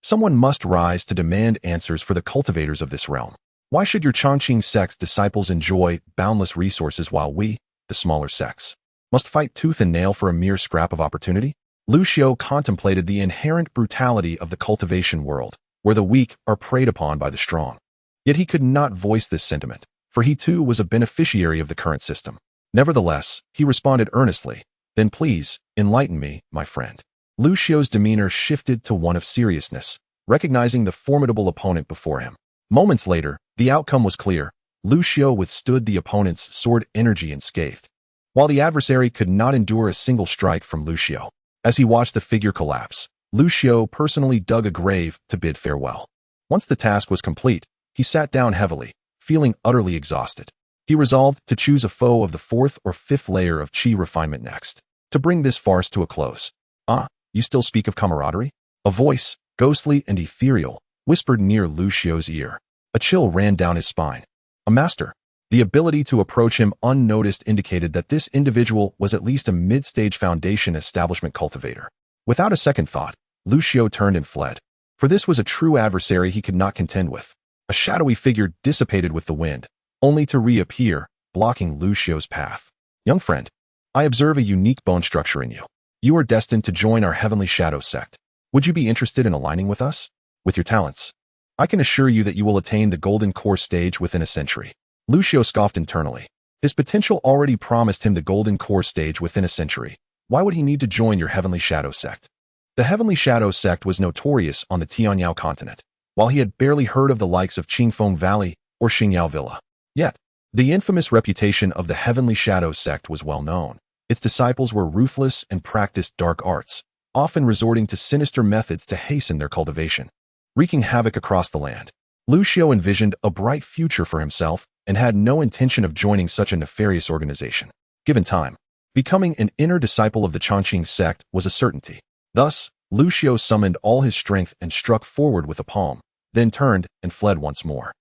A: Someone must rise to demand answers for the cultivators of this realm. Why should your Chongqing sect's disciples enjoy boundless resources while we, the smaller sects, must fight tooth and nail for a mere scrap of opportunity?" Lu Xiao contemplated the inherent brutality of the cultivation world, where the weak are preyed upon by the strong. Yet he could not voice this sentiment, for he too was a beneficiary of the current system. Nevertheless, he responded earnestly, "Then please, enlighten me, my friend." Lu Xiao's demeanor shifted to one of seriousness, recognizing the formidable opponent before him. Moments later, the outcome was clear. Lu Xiao withstood the opponent's sword energy unscathed, while the adversary could not endure a single strike from Lu Xiao. As he watched the figure collapse, Lu Xiao personally dug a grave to bid farewell. Once the task was complete, he sat down heavily, feeling utterly exhausted. He resolved to choose a foe of the 4th or 5th layer of qi refinement next, to bring this farce to a close. "Ah, you still speak of camaraderie?" A voice, ghostly and ethereal, whispered near Lu Xiao's ear. A chill ran down his spine. A master. The ability to approach him unnoticed indicated that this individual was at least a mid-stage foundation establishment cultivator. Without a second thought, Lu Xiao turned and fled. For this was a true adversary he could not contend with. A shadowy figure dissipated with the wind, only to reappear, blocking Lu Xiao's path. "Young friend, I observe a unique bone structure in you. You are destined to join our Heavenly Shadow sect. Would you be interested in aligning with us? With your talents, I can assure you that you will attain the golden core stage within a century." Lu Xiao scoffed internally. His potential already promised him the golden core stage within a century. Why would he need to join your Heavenly Shadow sect? The Heavenly Shadow sect was notorious on the Tianyao continent. while he had barely heard of the likes of Qingfeng Valley or Xingyao Villa. Yet, the infamous reputation of the Heavenly Shadow sect was well known. Its disciples were ruthless and practiced dark arts, often resorting to sinister methods to hasten their cultivation, wreaking havoc across the land. Lu Xiao envisioned a bright future for himself and had no intention of joining such a nefarious organization. Given time, becoming an inner disciple of the Chongqing sect was a certainty. Thus, Lu Xiao summoned all his strength and struck forward with a palm, then turned and fled once more.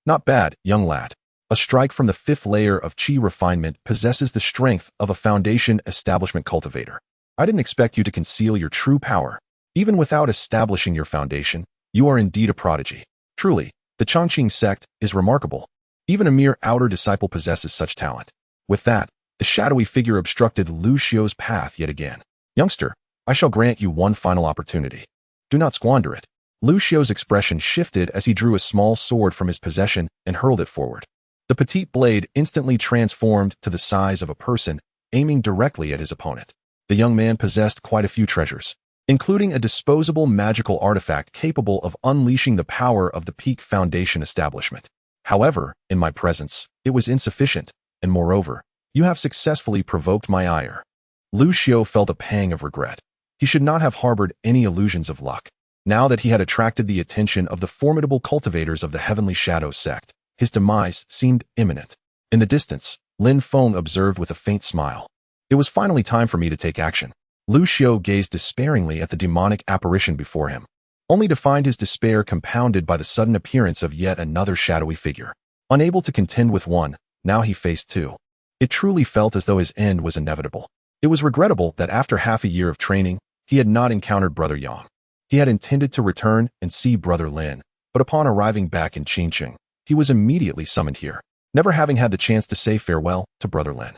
A: Not bad, young lad. A strike from the fifth layer of Qi refinement possesses the strength of a foundation establishment cultivator. I didn't expect you to conceal your true power. Even without establishing your foundation, you are indeed a prodigy. Truly, the Chongqing sect is remarkable. Even a mere outer disciple possesses such talent. With that, the shadowy figure obstructed Lu Xiao's path yet again. Youngster, I shall grant you one final opportunity. Do not squander it. Lu Xiao's expression shifted as he drew a small sword from his possession and hurled it forward. The petite blade instantly transformed to the size of a person, aiming directly at his opponent. The young man possessed quite a few treasures, including a disposable magical artifact capable of unleashing the power of the Peak Foundation establishment. However, in my presence, it was insufficient, and moreover, you have successfully provoked my ire. Lu Xiao felt a pang of regret. He should not have harbored any illusions of luck. Now that he had attracted the attention of the formidable cultivators of the Heavenly Shadow sect, his demise seemed imminent. In the distance, Lin Feng observed with a faint smile. It was finally time for me to take action. Lu Xiao gazed despairingly at the demonic apparition before him, only to find his despair compounded by the sudden appearance of yet another shadowy figure. Unable to contend with one, now he faced two. It truly felt as though his end was inevitable. It was regrettable that after half a year of training, he had not encountered Brother Yang. He had intended to return and see Brother Lin, but upon arriving back in Qingqing, he was immediately summoned here, never having had the chance to say farewell to Brother Lin.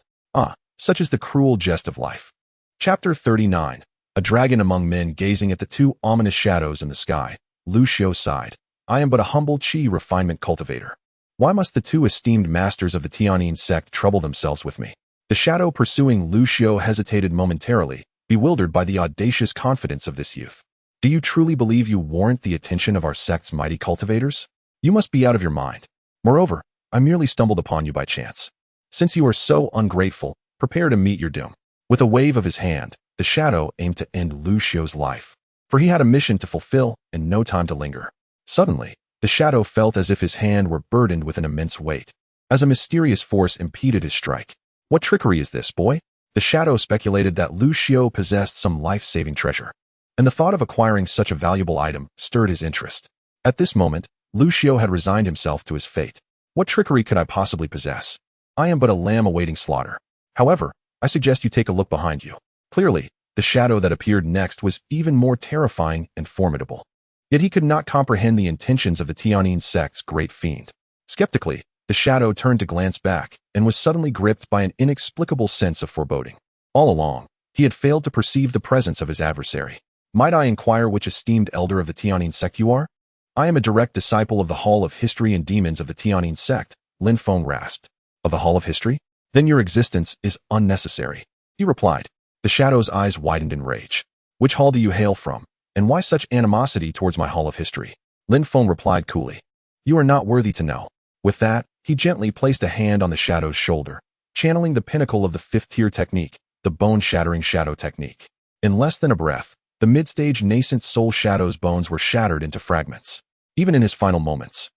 A: Such is the cruel jest of life. Chapter 39. A dragon among men gazing at the two ominous shadows in the sky. Lu Xiao sighed. I am but a humble Qi refinement cultivator. Why must the two esteemed masters of the Tianyin sect trouble themselves with me? The shadow pursuing Lu Xiao hesitated momentarily, bewildered by the audacious confidence of this youth. Do you truly believe you warrant the attention of our sect's mighty cultivators? You must be out of your mind. Moreover, I merely stumbled upon you by chance. Since you are so ungrateful, prepare to meet your doom. With a wave of his hand, the shadow aimed to end Lu Xiao's life, for he had a mission to fulfill and no time to linger. Suddenly, the shadow felt as if his hand were burdened with an immense weight, as a mysterious force impeded his strike. What trickery is this, boy? The shadow speculated that Lu Xiao possessed some life-saving treasure, and the thought of acquiring such a valuable item stirred his interest. At this moment, Lu Xiao had resigned himself to his fate. What trickery could I possibly possess? I am but a lamb awaiting slaughter. However, I suggest you take a look behind you. Clearly, the shadow that appeared next was even more terrifying and formidable. Yet he could not comprehend the intentions of the Tianyin sect's great fiend. Skeptically, the shadow turned to glance back and was suddenly gripped by an inexplicable sense of foreboding. All along, he had failed to perceive the presence of his adversary. Might I inquire which esteemed elder of the Tianyin sect you are? I am a direct disciple of the Hall of History and Demons of the Tianyin sect, Lin Feng rasped. Of the Hall of History? Then your existence is unnecessary, he replied. The shadow's eyes widened in rage. Which hall do you hail from, and why such animosity towards my Hall of History? Lin Feng replied coolly. You are not worthy to know. With that, he gently placed a hand on the shadow's shoulder, channeling the pinnacle of the fifth-tier technique, the bone-shattering shadow technique. In less than a breath, the mid-stage nascent soul shadow's bones were shattered into fragments. Even in his final moments,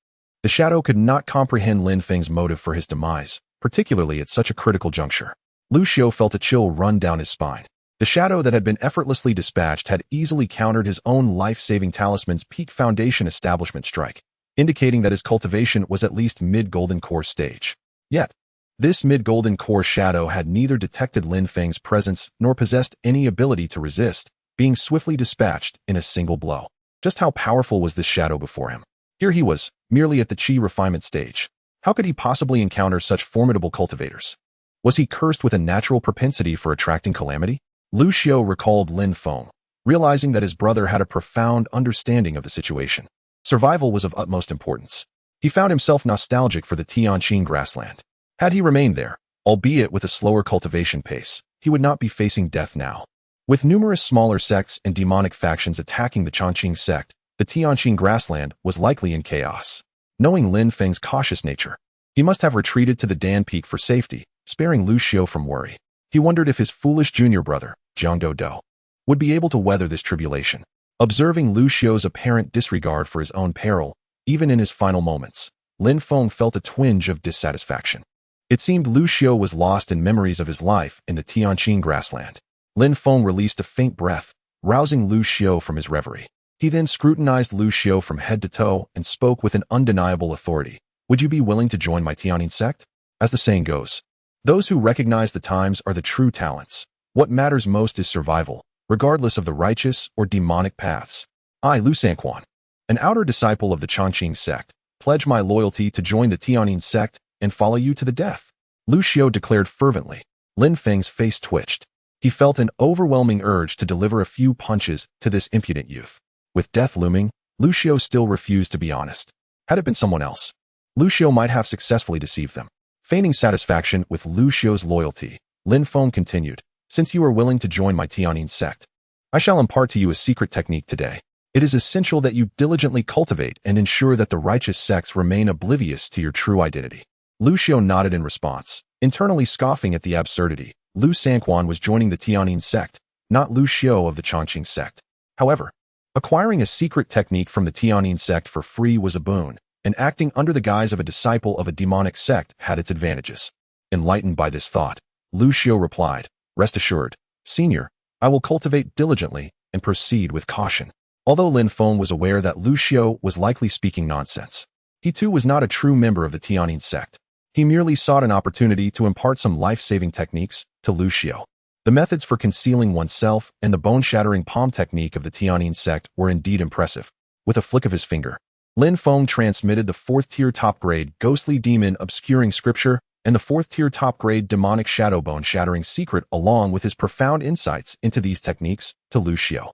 A: the shadow could not comprehend Lin Feng's motive for his demise, particularly at such a critical juncture. Lu Xiao felt a chill run down his spine. The shadow that had been effortlessly dispatched had easily countered his own life-saving talisman's Peak Foundation establishment strike, indicating that his cultivation was at least mid-golden core stage. Yet, this mid-golden core shadow had neither detected Lin Feng's presence nor possessed any ability to resist, being swiftly dispatched in a single blow. Just how powerful was this shadow before him? Here he was, merely at the Qi refinement stage. How could he possibly encounter such formidable cultivators? Was he cursed with a natural propensity for attracting calamity? Lu Xiao recalled Lin Feng, realizing that his brother had a profound understanding of the situation. Survival was of utmost importance. He found himself nostalgic for the Tianqing grassland. Had he remained there, albeit with a slower cultivation pace, he would not be facing death now. With numerous smaller sects and demonic factions attacking the Chongqing sect, The Tianqing grassland was likely in chaos. Knowing Lin Feng's cautious nature, he must have retreated to the Dan Peak for safety, sparing Lu Xiu from worry. He wondered if his foolish junior brother, Jiang Dou, would be able to weather this tribulation. Observing Lu Xiu's apparent disregard for his own peril, even in his final moments, Lin Feng felt a twinge of dissatisfaction. It seemed Lu Xiu was lost in memories of his life in the Tianqing grassland. Lin Feng released a faint breath, rousing Lu Xiu from his reverie. He then scrutinized Lu Xiu from head to toe and spoke with an undeniable authority. Would you be willing to join my Tianqing sect? As the saying goes, those who recognize the times are the true talents. What matters most is survival, regardless of the righteous or demonic paths. I, Lu Sanquan, an outer disciple of the Changqing sect, pledge my loyalty to join the Tianqing sect and follow you to the death. Lu Xiu declared fervently. Lin Feng's face twitched. He felt an overwhelming urge to deliver a few punches to this impudent youth. With death looming, Lu Xiu still refused to be honest. Had it been someone else, Lu Xiu might have successfully deceived them. Feigning satisfaction with Lu Xiu's loyalty, Lin Feng continued, since you are willing to join my Tianqing sect, I shall impart to you a secret technique today. It is essential that you diligently cultivate and ensure that the righteous sects remain oblivious to your true identity. Lu Xiu nodded in response, internally scoffing at the absurdity. Lu Sanquan was joining the Tianqing sect, not Lu Xiu of the Changqing sect. However, acquiring a secret technique from the Tianqing sect for free was a boon, and acting under the guise of a disciple of a demonic sect had its advantages. Enlightened by this thought, Lu Xiu replied, rest assured, Senior, I will cultivate diligently and proceed with caution. Although Lin Feng was aware that Lu Xiu was likely speaking nonsense, he too was not a true member of the Tianqing sect. He merely sought an opportunity to impart some life-saving techniques to Lu Xiu. The methods for concealing oneself and the bone-shattering palm technique of the Tianqing sect were indeed impressive. With a flick of his finger, Lin Feng transmitted the 4th-tier top-grade ghostly demon obscuring scripture and the 4th-tier top-grade demonic shadow bone-shattering secret along with his profound insights into these techniques to Lu Xiu.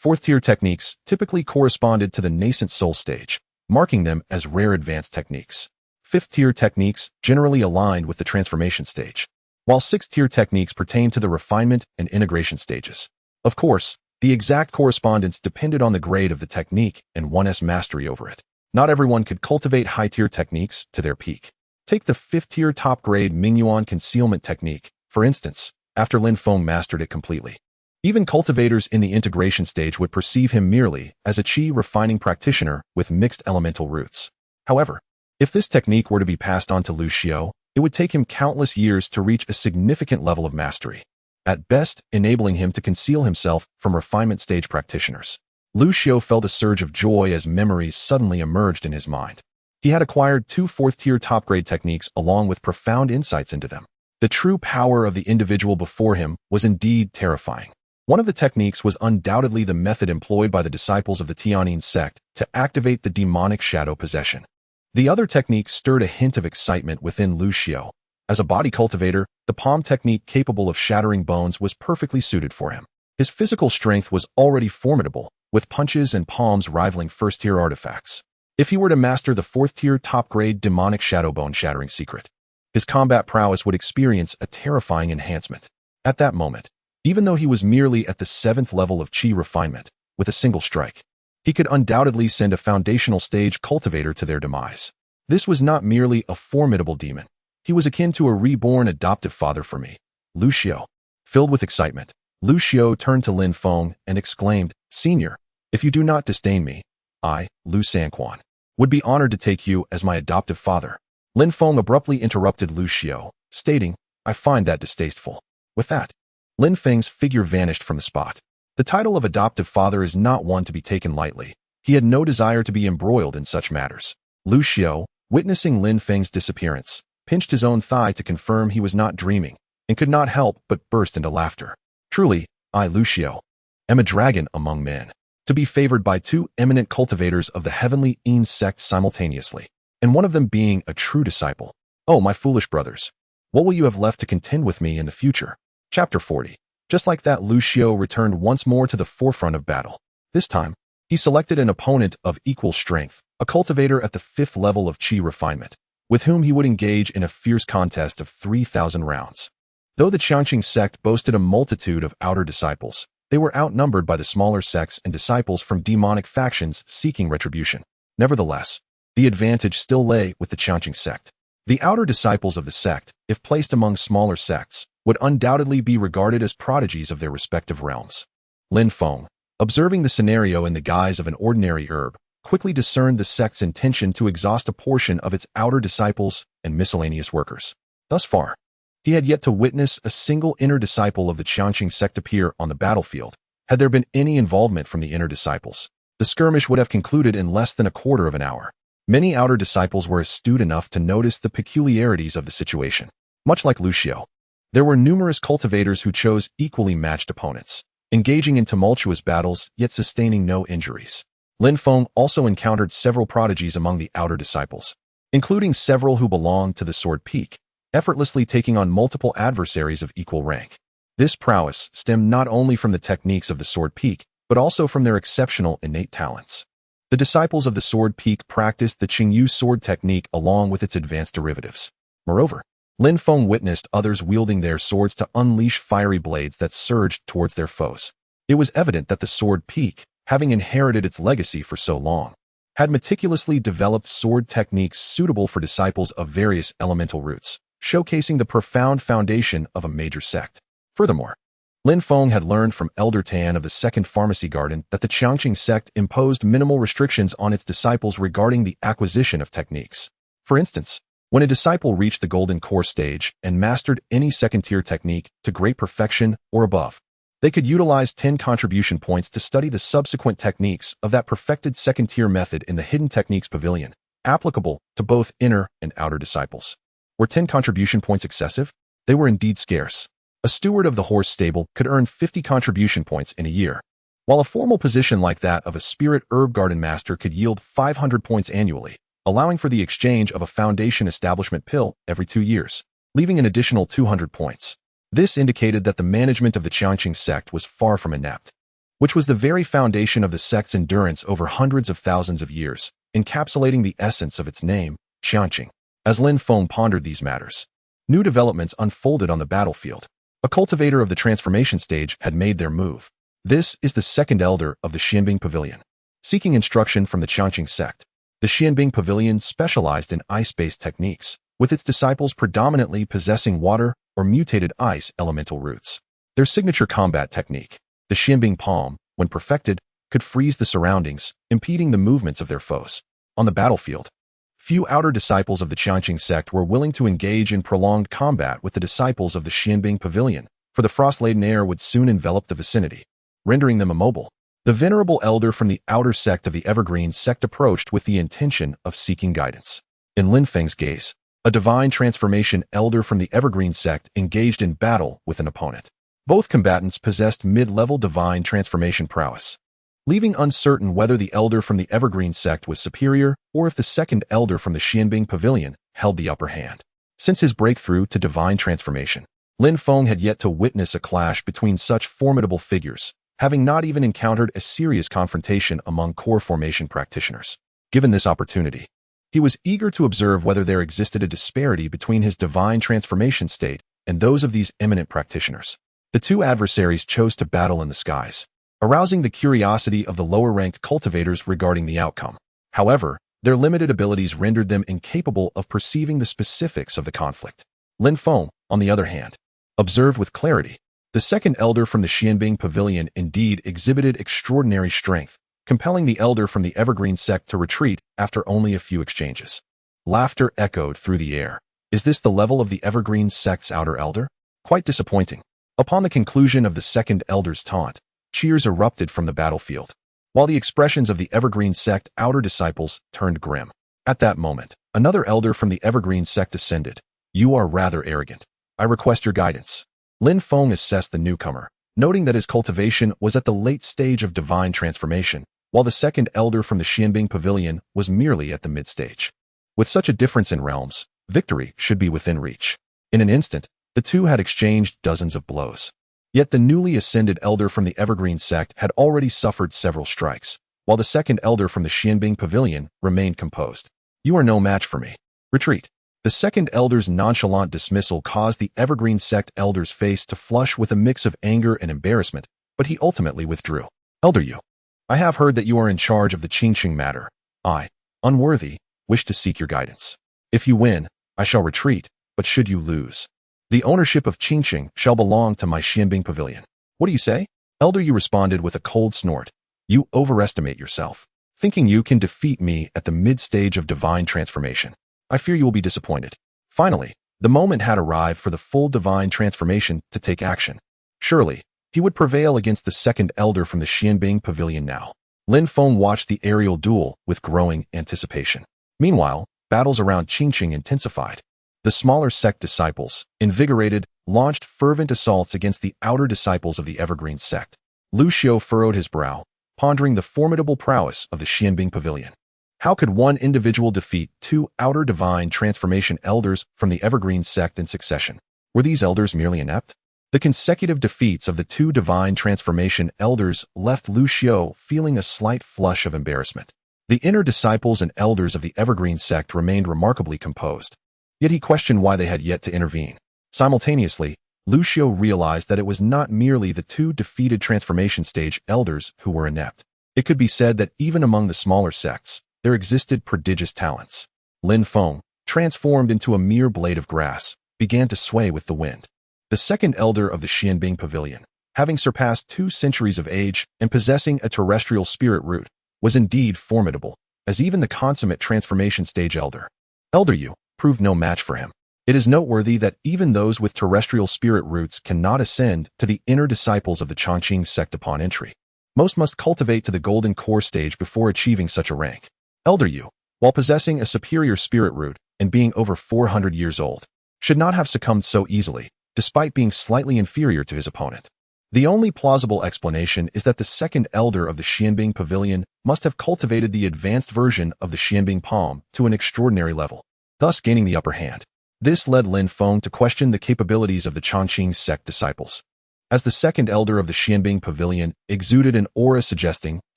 A: 4th-tier techniques typically corresponded to the nascent soul stage, marking them as rare advanced techniques. 5th-tier techniques generally aligned with the transformation stage, while 6th-tier techniques pertain to the refinement and integration stages. Of course, the exact correspondence depended on the grade of the technique and one's mastery over it. Not everyone could cultivate high-tier techniques to their peak. Take the 5th-tier top-grade Mingyuan concealment technique, for instance, after Lin Feng mastered it completely. Even cultivators in the integration stage would perceive him merely as a qi refining practitioner with mixed elemental roots. However, if this technique were to be passed on to Lu Xiu, it would take him countless years to reach a significant level of mastery, at best enabling him to conceal himself from refinement stage practitioners. Lu Xiu felt a surge of joy as memories suddenly emerged in his mind. He had acquired 2 4th-tier top-grade techniques along with profound insights into them. The true power of the individual before him was indeed terrifying. One of the techniques was undoubtedly the method employed by the disciples of the Tianqing sect to activate the demonic shadow possession. The other technique stirred a hint of excitement within Lu Xiu. As a body cultivator, the palm technique capable of shattering bones was perfectly suited for him. His physical strength was already formidable, with punches and palms rivaling 1st-tier artifacts. If he were to master the 4th-tier top-grade demonic shadow bone shattering secret, his combat prowess would experience a terrifying enhancement. At that moment, even though he was merely at the 7th level of qi refinement, with a single strike, he could undoubtedly send a foundational stage cultivator to their demise. This was not merely a formidable demon. He was akin to a reborn adoptive father for me, Lu Xiu. Filled with excitement, Lu Xiu turned to Lin Feng and exclaimed, Senior, if you do not disdain me, I, Lu Sanquan, would be honored to take you as my adoptive father. Lin Feng abruptly interrupted Lu Xiu, stating, I find that distasteful. With that, Lin Feng's figure vanished from the spot. The title of adoptive father is not one to be taken lightly. He had no desire to be embroiled in such matters. Lu Xiu, witnessing Lin Feng's disappearance, pinched his own thigh to confirm he was not dreaming, and could not help but burst into laughter. Truly, I, Lu Xiu, am a dragon among men, to be favored by 2 eminent cultivators of the heavenly Eons sect simultaneously, and one of them being a true disciple. Oh, my foolish brothers, what will you have left to contend with me in the future? Chapter 40. Just like that, Lu Xiu returned once more to the forefront of battle. This time, he selected an opponent of equal strength, a cultivator at the 5th level of qi refinement, with whom he would engage in a fierce contest of 3,000 rounds. Though the Changqing sect boasted a multitude of outer disciples, They were outnumbered by the smaller sects and disciples from demonic factions seeking retribution. Nevertheless, the advantage still lay with the Qianqing sect. The outer disciples of the sect, if placed among smaller sects, would undoubtedly be regarded as prodigies of their respective realms. Lin Feng, observing the scenario in the guise of an ordinary herb, quickly discerned the sect's intention to exhaust a portion of its outer disciples and miscellaneous workers. Thus far, he had yet to witness a single inner disciple of the Qianqing sect appear on the battlefield. Had there been any involvement from the inner disciples, the skirmish would have concluded in less than a quarter of an hour. Many outer disciples were astute enough to notice the peculiarities of the situation. Much like Lucio, there were numerous cultivators who chose equally matched opponents, engaging in tumultuous battles yet sustaining no injuries. Lin Feng also encountered several prodigies among the outer disciples, including several who belonged to the Sword Peak, effortlessly taking on multiple adversaries of equal rank. This prowess stemmed not only from the techniques of the Sword Peak, but also from their exceptional innate talents. The disciples of the Sword Peak practiced the Qingyu sword technique along with its advanced derivatives. Moreover, Lin Feng witnessed others wielding their swords to unleash fiery blades that surged towards their foes. It was evident that the Sword Peak, having inherited its legacy for so long, had meticulously developed sword techniques suitable for disciples of various elemental roots, showcasing the profound foundation of a major sect. Furthermore, Lin Feng had learned from Elder Tan of the Second Pharmacy Garden that the Qianqing sect imposed minimal restrictions on its disciples regarding the acquisition of techniques. For instance, when a disciple reached the Golden Core stage and mastered any second-tier technique to great perfection or above, they could utilize 10 contribution points to study the subsequent techniques of that perfected second-tier method in the Hidden Techniques Pavilion, applicable to both inner and outer disciples. Were 10 contribution points excessive? They were indeed scarce. A steward of the horse stable could earn 50 contribution points in a year, while a formal position like that of a spirit herb garden master could yield 500 points annually, allowing for the exchange of a foundation establishment pill every 2 years, leaving an additional 200 points. This indicated that the management of the Qianqing sect was far from inept, which was the very foundation of the sect's endurance over hundreds of thousands of years, encapsulating the essence of its name, Qianqing. As Lin Feng pondered these matters, new developments unfolded on the battlefield. A cultivator of the transformation stage had made their move. This is the second elder of the Xianbing Pavilion. Seeking instruction from the Qianqing sect, the Xianbing Pavilion specialized in ice-based techniques, with its disciples predominantly possessing water or mutated ice elemental roots. Their signature combat technique, the Xianbing Palm, when perfected, could freeze the surroundings, impeding the movements of their foes. On the battlefield, few outer disciples of the Qianqing sect were willing to engage in prolonged combat with the disciples of the Xianbing Pavilion, for the frost-laden air would soon envelop the vicinity, rendering them immobile. The venerable elder from the outer sect of the Evergreen sect approached with the intention of seeking guidance. In Lin Feng's gaze, a divine transformation elder from the Evergreen sect engaged in battle with an opponent. Both combatants possessed mid-level divine transformation prowess, leaving uncertain whether the elder from the Evergreen sect was superior or if the second elder from the Xianbing Pavilion held the upper hand. Since his breakthrough to divine transformation, Lin Feng had yet to witness a clash between such formidable figures, having not even encountered a serious confrontation among core formation practitioners. Given this opportunity, he was eager to observe whether there existed a disparity between his divine transformation state and those of these eminent practitioners. The two adversaries chose to battle in the skies, arousing the curiosity of the lower-ranked cultivators regarding the outcome. However, their limited abilities rendered them incapable of perceiving the specifics of the conflict. Lin Feng, on the other hand, observed with clarity. The second elder from the Xianbing Pavilion indeed exhibited extraordinary strength, compelling the elder from the Evergreen sect to retreat after only a few exchanges. Laughter echoed through the air. Is this the level of the Evergreen sect's outer elder? Quite disappointing. Upon the conclusion of the second elder's taunt, cheers erupted from the battlefield, while the expressions of the Evergreen sect outer disciples turned grim. At that moment, another elder from the Evergreen sect ascended. You are rather arrogant. I request your guidance. Lin Feng assessed the newcomer, noting that his cultivation was at the late stage of divine transformation, while the second elder from the Xianbing Pavilion was merely at the mid-stage. With such a difference in realms, victory should be within reach. In an instant, the two had exchanged dozens of blows. Yet the newly ascended elder from the Evergreen sect had already suffered several strikes, while the second elder from the Xianbing Pavilion remained composed. You are no match for me. Retreat. The second elder's nonchalant dismissal caused the Evergreen sect elder's face to flush with a mix of anger and embarrassment, but he ultimately withdrew. Elder Yu, I have heard that you are in charge of the Qingqing matter. I, unworthy, wish to seek your guidance. If you win, I shall retreat, but should you lose, the ownership of Qingqing shall belong to my Xianbing pavilion. What do you say? Elder Yu responded with a cold snort. You overestimate yourself, thinking you can defeat me at the mid-stage of divine transformation. I fear you will be disappointed. Finally, the moment had arrived for the full divine transformation to take action. Surely, he would prevail against the second elder from the Xianbing pavilion now. Lin Feng watched the aerial duel with growing anticipation. Meanwhile, battles around Qingqing intensified. The smaller sect disciples, invigorated, launched fervent assaults against the outer disciples of the Evergreen sect. Lu Xiu furrowed his brow, pondering the formidable prowess of the Xianbing pavilion. How could one individual defeat two outer divine transformation elders from the Evergreen sect in succession? Were these elders merely inept? The consecutive defeats of the two divine transformation elders left Lu Xiu feeling a slight flush of embarrassment. The inner disciples and elders of the Evergreen sect remained remarkably composed, yet he questioned why they had yet to intervene. Simultaneously, Lu Xiu realized that it was not merely the two defeated transformation stage elders who were inept. It could be said that even among the smaller sects, there existed prodigious talents. Lin Feng, transformed into a mere blade of grass, began to sway with the wind. The second elder of the Xianbing pavilion, having surpassed 2 centuries of age and possessing a terrestrial spirit root, was indeed formidable, as even the consummate transformation stage elder, Yu, proved no match for him. It is noteworthy that even those with terrestrial spirit roots cannot ascend to the inner disciples of the Chongqing sect upon entry. Most must cultivate to the golden core stage before achieving such a rank. Elder Yu, while possessing a superior spirit root and being over 400 years old, should not have succumbed so easily, despite being slightly inferior to his opponent. The only plausible explanation is that the second elder of the Xianbing pavilion must have cultivated the advanced version of the Xianbing palm to an extraordinary level, thus gaining the upper hand. This led Lin Feng to question the capabilities of the Chongqing sect disciples. As the second elder of the Xianbing pavilion exuded an aura suggesting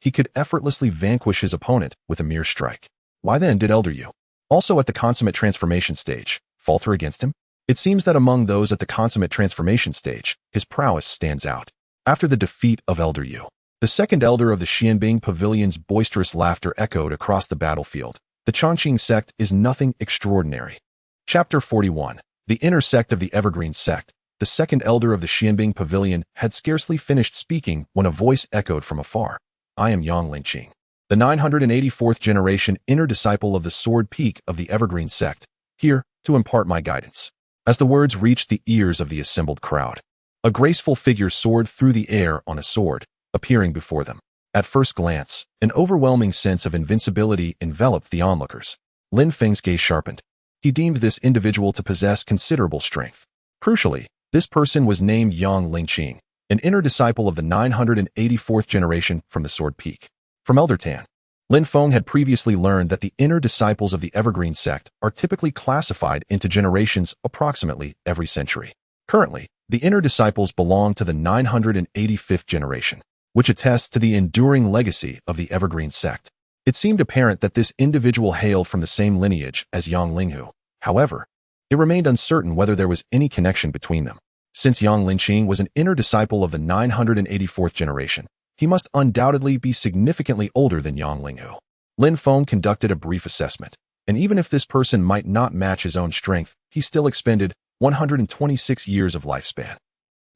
A: he could effortlessly vanquish his opponent with a mere strike. Why then did Elder Yu, also at the consummate transformation stage, falter against him? It seems that among those at the consummate transformation stage, his prowess stands out. After the defeat of Elder Yu, the second elder of the Xianbing pavilion's boisterous laughter echoed across the battlefield. The Chongqing sect is nothing extraordinary. Chapter 41. The inner sect of the Evergreen sect. The second elder of the Xianbing pavilion had scarcely finished speaking when a voice echoed from afar. I am Yang Lingqing, the 984th generation inner disciple of the Sword Peak of the Evergreen sect, here to impart my guidance. As the words reached the ears of the assembled crowd, a graceful figure soared through the air on a sword, appearing before them. At first glance, an overwhelming sense of invincibility enveloped the onlookers. Lin Feng's gaze sharpened. He deemed this individual to possess considerable strength. Crucially, this person was named Yang Lingqing, an inner disciple of the 984th generation from the Sword Peak. From Elder Tan, Lin Feng had previously learned that the inner disciples of the Evergreen sect are typically classified into generations approximately every century. Currently, the inner disciples belong to the 985th generation, which attests to the enduring legacy of the Evergreen sect. It seemed apparent that this individual hailed from the same lineage as Yang Linghu. However, it remained uncertain whether there was any connection between them. Since Yang Lingqing was an inner disciple of the 984th generation, he must undoubtedly be significantly older than Yang Linghu. Lin Feng conducted a brief assessment, and even if this person might not match his own strength, he still expended 126 years of lifespan.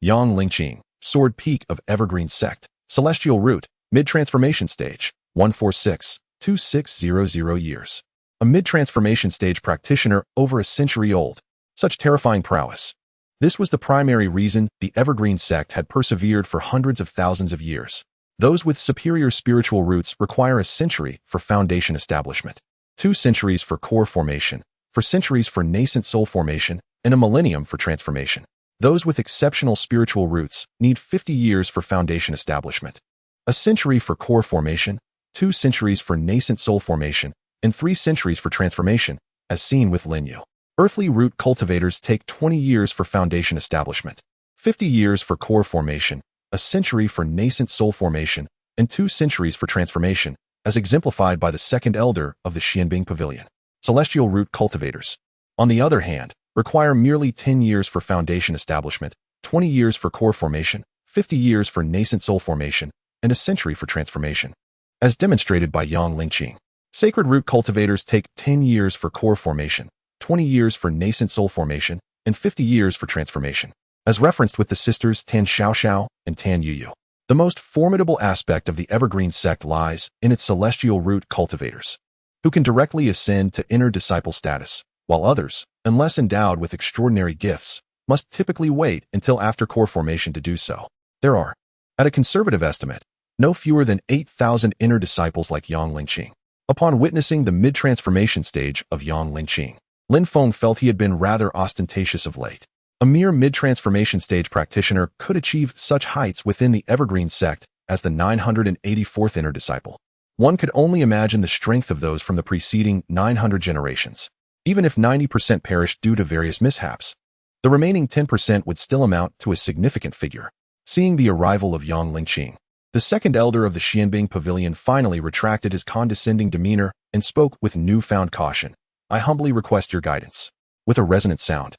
A: Yang Lingqing, Sword Peak of Evergreen Sect, Celestial Root, Mid-Transformation Stage, 146-2600 years. A mid-transformation stage practitioner over a century old. Such terrifying prowess. This was the primary reason the Evergreen Sect had persevered for hundreds of thousands of years. Those with superior spiritual roots require a century for foundation establishment, 2 centuries for core formation, 4 centuries for nascent soul formation, and a millennium for transformation. Those with exceptional spiritual roots need 50 years for foundation establishment, a century for core formation, 2 centuries for nascent soul formation, and 3 centuries for transformation, as seen with Lin Yu. Earthly root cultivators take 20 years for foundation establishment, 50 years for core formation, a century for nascent soul formation, and 2 centuries for transformation, as exemplified by the second elder of the Xianbing Pavilion. Celestial root cultivators, on the other hand, require merely 10 years for foundation establishment, 20 years for core formation, 50 years for nascent soul formation, and a century for transformation. As demonstrated by Yang Lingqing, sacred root cultivators take 10 years for core formation, 20 years for nascent soul formation, and 50 years for transformation, as referenced with the sisters Tan Xiaoxiao and Tan Yuyu. The most formidable aspect of the Evergreen sect lies in its celestial root cultivators, who can directly ascend to inner disciple status, while others, unless endowed with extraordinary gifts, must typically wait until after core formation to do so. There are, at a conservative estimate, no fewer than 8,000 inner disciples like Yang Lingqing. Upon witnessing the mid-transformation stage of Yang Lingqing, Lin Feng felt he had been rather ostentatious of late. A mere mid-transformation stage practitioner could achieve such heights within the Evergreen sect as the 984th inner disciple. One could only imagine the strength of those from the preceding 900 generations. Even if 90% perished due to various mishaps, the remaining 10% would still amount to a significant figure. Seeing the arrival of Yang Lingqing, the second elder of the Xianbing Pavilion finally retracted his condescending demeanor and spoke with newfound caution. "I humbly request your guidance." With a resonant sound,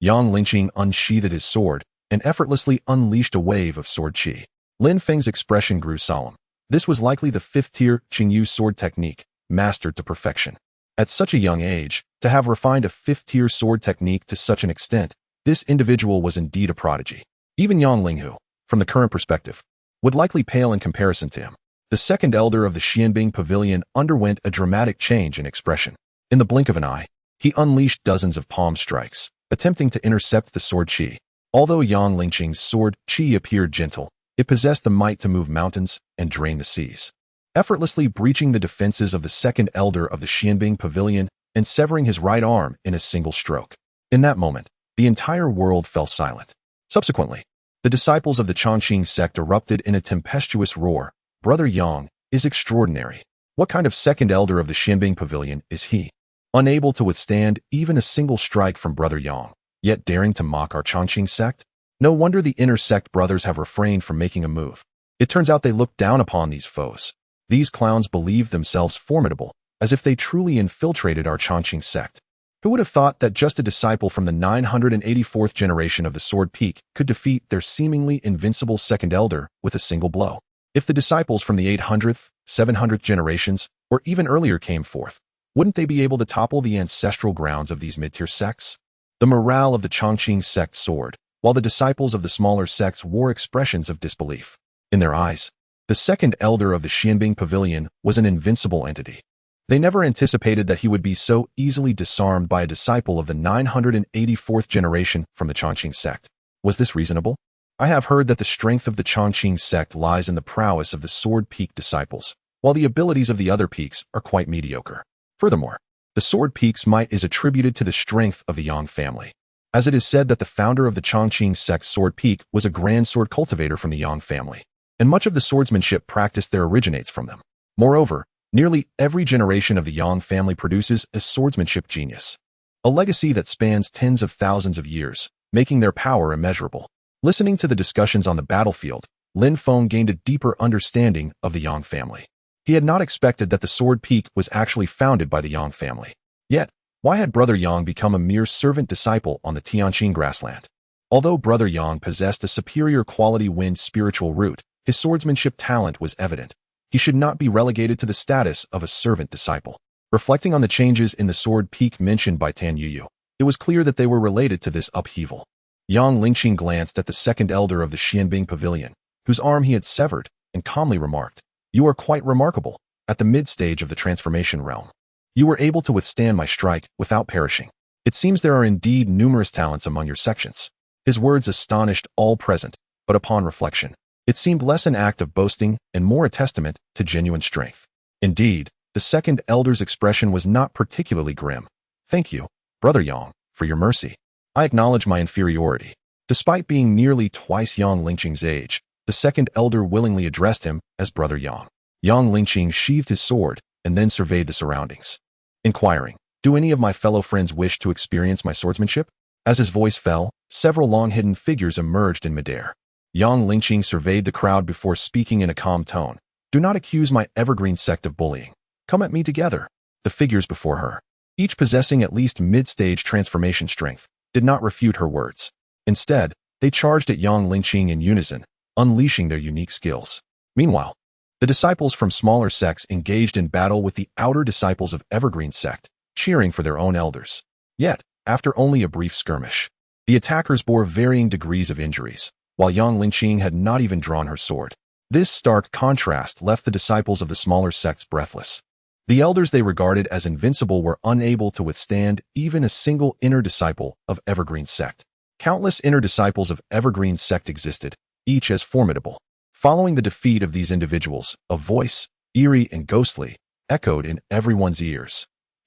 A: Yang Lingqing unsheathed his sword and effortlessly unleashed a wave of sword qi. Lin Feng's expression grew solemn. This was likely the fifth-tier Qingyu sword technique, mastered to perfection. At such a young age, to have refined a fifth-tier sword technique to such an extent, this individual was indeed a prodigy. Even Yang Linghu, from the current perspective, would likely pale in comparison to him. The second elder of the Xianbing Pavilion underwent a dramatic change in expression. In the blink of an eye, he unleashed dozens of palm strikes, attempting to intercept the sword qi. Although Yang Lingqing's sword qi appeared gentle, it possessed the might to move mountains and drain the seas, effortlessly breaching the defenses of the second elder of the Xianbing Pavilion and severing his right arm in a single stroke. In that moment, the entire world fell silent. Subsequently, the disciples of the Chongqing sect erupted in a tempestuous roar. "Brother Yang is extraordinary. What kind of second elder of the Xianbing Pavilion is he? Unable to withstand even a single strike from Brother Yang, yet daring to mock our Chongqing sect? No wonder the inner sect brothers have refrained from making a move. It turns out they look down upon these foes. These clowns believe themselves formidable, as if they truly infiltrated our Chongqing sect. Who would have thought that just a disciple from the 984th generation of the Sword Peak could defeat their seemingly invincible second elder with a single blow? If the disciples from the 800th, 700th generations, or even earlier came forth, wouldn't they be able to topple the ancestral grounds of these mid-tier sects? The morale of the Chongqing sect soared, while the disciples of the smaller sects wore expressions of disbelief. In their eyes, the second elder of the Xianbing Pavilion was an invincible entity. They never anticipated that he would be so easily disarmed by a disciple of the 984th generation from the Chongqing sect. Was this reasonable? I have heard that the strength of the Chongqing sect lies in the prowess of the Sword Peak disciples, while the abilities of the other peaks are quite mediocre. Furthermore, the Sword Peak's might is attributed to the strength of the Yang family, as it is said that the founder of the Chongqing sect's Sword Peak was a grand sword cultivator from the Yang family, and much of the swordsmanship practiced there originates from them. Moreover, nearly every generation of the Yang family produces a swordsmanship genius, a legacy that spans tens of thousands of years, making their power immeasurable. Listening to the discussions on the battlefield, Lin Feng gained a deeper understanding of the Yang family. He had not expected that the Sword Peak was actually founded by the Yang family. Yet, why had Brother Yang become a mere servant disciple on the Tianqing grassland? Although Brother Yang possessed a superior quality wind spiritual root, his swordsmanship talent was evident. He should not be relegated to the status of a servant disciple. Reflecting on the changes in the Sword Peak mentioned by Tan Yuyu, it was clear that they were related to this upheaval. Yang Lingqing glanced at the second elder of the Xianbing Pavilion, whose arm he had severed, and calmly remarked, "You are quite remarkable. At the mid-stage of the transformation realm, you were able to withstand my strike without perishing. It seems there are indeed numerous talents among your sections." His words astonished all present, but upon reflection, it seemed less an act of boasting and more a testament to genuine strength. Indeed, the second elder's expression was not particularly grim. "Thank you, Brother Yang, for your mercy. I acknowledge my inferiority." Despite being nearly twice Yang Lingqing's age, the second elder willingly addressed him as Brother Yang. Yang Lingqing sheathed his sword and then surveyed the surroundings, inquiring, "Do any of my fellow friends wish to experience my swordsmanship?" As his voice fell, several long-hidden figures emerged in midair. Yang Lingqing surveyed the crowd before speaking in a calm tone. "Do not accuse my evergreen sect of bullying. Come at me together." The figures before her, each possessing at least mid-stage transformation strength, did not refute her words. Instead, they charged at Yang Lingqing in unison, unleashing their unique skills. Meanwhile, the disciples from smaller sects engaged in battle with the outer disciples of Evergreen Sect, cheering for their own elders. Yet, after only a brief skirmish, the attackers bore varying degrees of injuries, while Yang Lingqing had not even drawn her sword. This stark contrast left the disciples of the smaller sects breathless. The elders they regarded as invincible were unable to withstand even a single inner disciple of Evergreen Sect. Countless inner disciples of Evergreen Sect existed, each as formidable. Following the defeat of these individuals, a voice, eerie and ghostly, echoed in everyone's ears.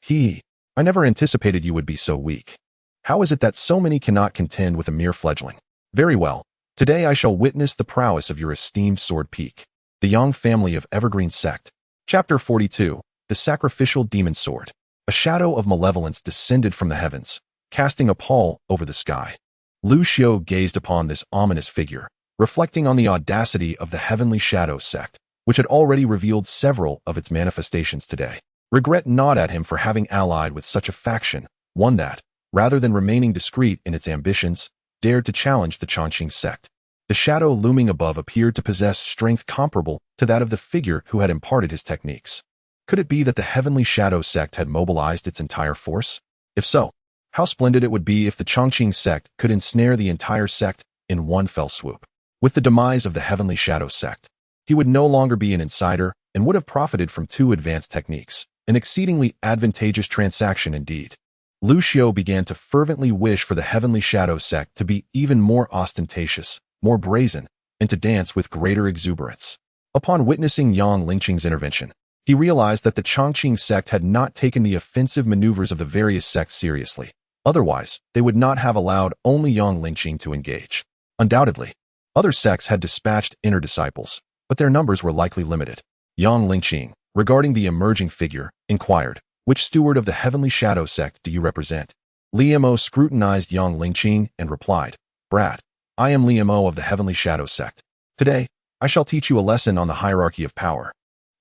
A: I never anticipated you would be so weak. How is it that so many cannot contend with a mere fledgling? Very well. Today I shall witness the prowess of your esteemed sword peak. The Yang family of Evergreen Sect. Chapter 42. The Sacrificial Demon Sword. A shadow of malevolence descended from the heavens, casting a pall over the sky. Lu Xiu gazed upon this ominous figure, reflecting on the audacity of the Heavenly Shadow Sect, which had already revealed several of its manifestations today. Regret gnawed at him for having allied with such a faction, one that, rather than remaining discreet in its ambitions, dared to challenge the Chongqing sect. The shadow looming above appeared to possess strength comparable to that of the figure who had imparted his techniques. Could it be that the Heavenly Shadow sect had mobilized its entire force? If so, how splendid it would be if the Chongqing sect could ensnare the entire sect in one fell swoop. With the demise of the Heavenly Shadow sect, he would no longer be an insider and would have profited from two advanced techniques, an exceedingly advantageous transaction indeed. Lu Xiu began to fervently wish for the Heavenly Shadow sect to be even more ostentatious, more brazen, and to dance with greater exuberance. Upon witnessing Yang Lingqing's intervention, he realized that the Chongqing sect had not taken the offensive maneuvers of the various sects seriously. Otherwise, they would not have allowed only Yang Lingqing to engage. Undoubtedly, other sects had dispatched inner disciples, but their numbers were likely limited. Yang Lingqing, regarding the emerging figure, inquired, "Which steward of the Heavenly Shadow sect do you represent?" Lin Feng scrutinized Yang Lingqing and replied, "Brad, I am Lin Feng of the Heavenly Shadow sect. Today, I shall teach you a lesson on the hierarchy of power,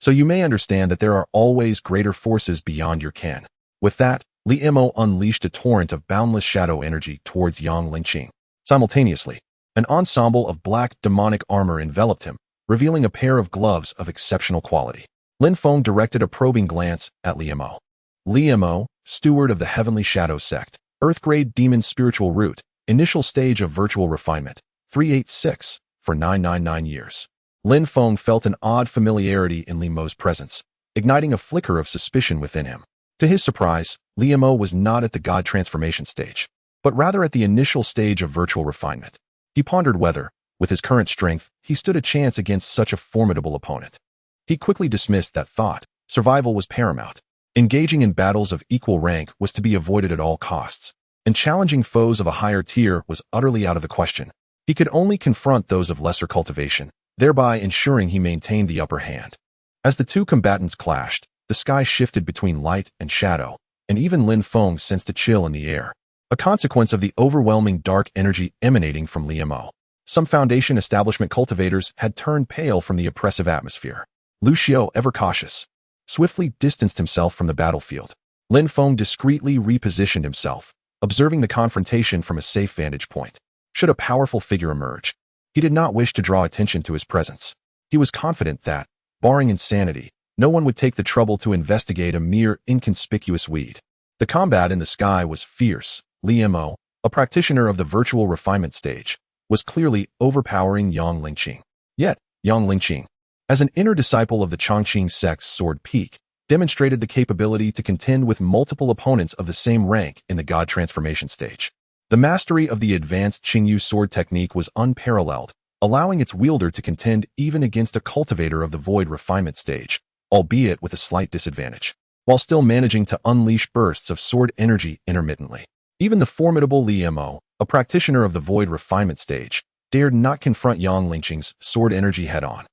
A: so you may understand that there are always greater forces beyond your ken." With that, Lin Feng unleashed a torrent of boundless shadow energy towards Yang Lingqing. Simultaneously, an ensemble of black demonic armor enveloped him, revealing a pair of gloves of exceptional quality. Lin Feng directed a probing glance at Lin Feng. Lin Feng, steward of the Heavenly Shadow sect, Earth-grade demon spiritual root, initial stage of virtual refinement, 386, for 999 years. Lin Feng felt an odd familiarity in Lin Mo's presence, igniting a flicker of suspicion within him. To his surprise, Lin Mo was not at the God transformation stage, but rather at the initial stage of virtual refinement. He pondered whether, with his current strength, he stood a chance against such a formidable opponent. He quickly dismissed that thought. Survival was paramount. Engaging in battles of equal rank was to be avoided at all costs, and challenging foes of a higher tier was utterly out of the question. He could only confront those of lesser cultivation, thereby ensuring he maintained the upper hand. As the two combatants clashed, the sky shifted between light and shadow, and even Lin Feng sensed a chill in the air, a consequence of the overwhelming dark energy emanating from Lin Mo. Some Foundation establishment cultivators had turned pale from the oppressive atmosphere. Lu Xiu, ever cautious, swiftly distanced himself from the battlefield. Lin Feng discreetly repositioned himself, observing the confrontation from a safe vantage point. Should a powerful figure emerge, he did not wish to draw attention to his presence. He was confident that, barring insanity, no one would take the trouble to investigate a mere inconspicuous weed. The combat in the sky was fierce. Lin Mo, a practitioner of the virtual refinement stage, was clearly overpowering Yang Lingqing. Yet, Yang Lingqing, as an inner disciple of the Chongqing sect's sword peak, demonstrated the capability to contend with multiple opponents of the same rank in the God transformation stage. The mastery of the advanced Qingyu sword technique was unparalleled, allowing its wielder to contend even against a cultivator of the void refinement stage, albeit with a slight disadvantage, while still managing to unleash bursts of sword energy intermittently. Even the formidable Lin Mo, a practitioner of the void refinement stage, dared not confront Yang Lingqing's sword energy head-on,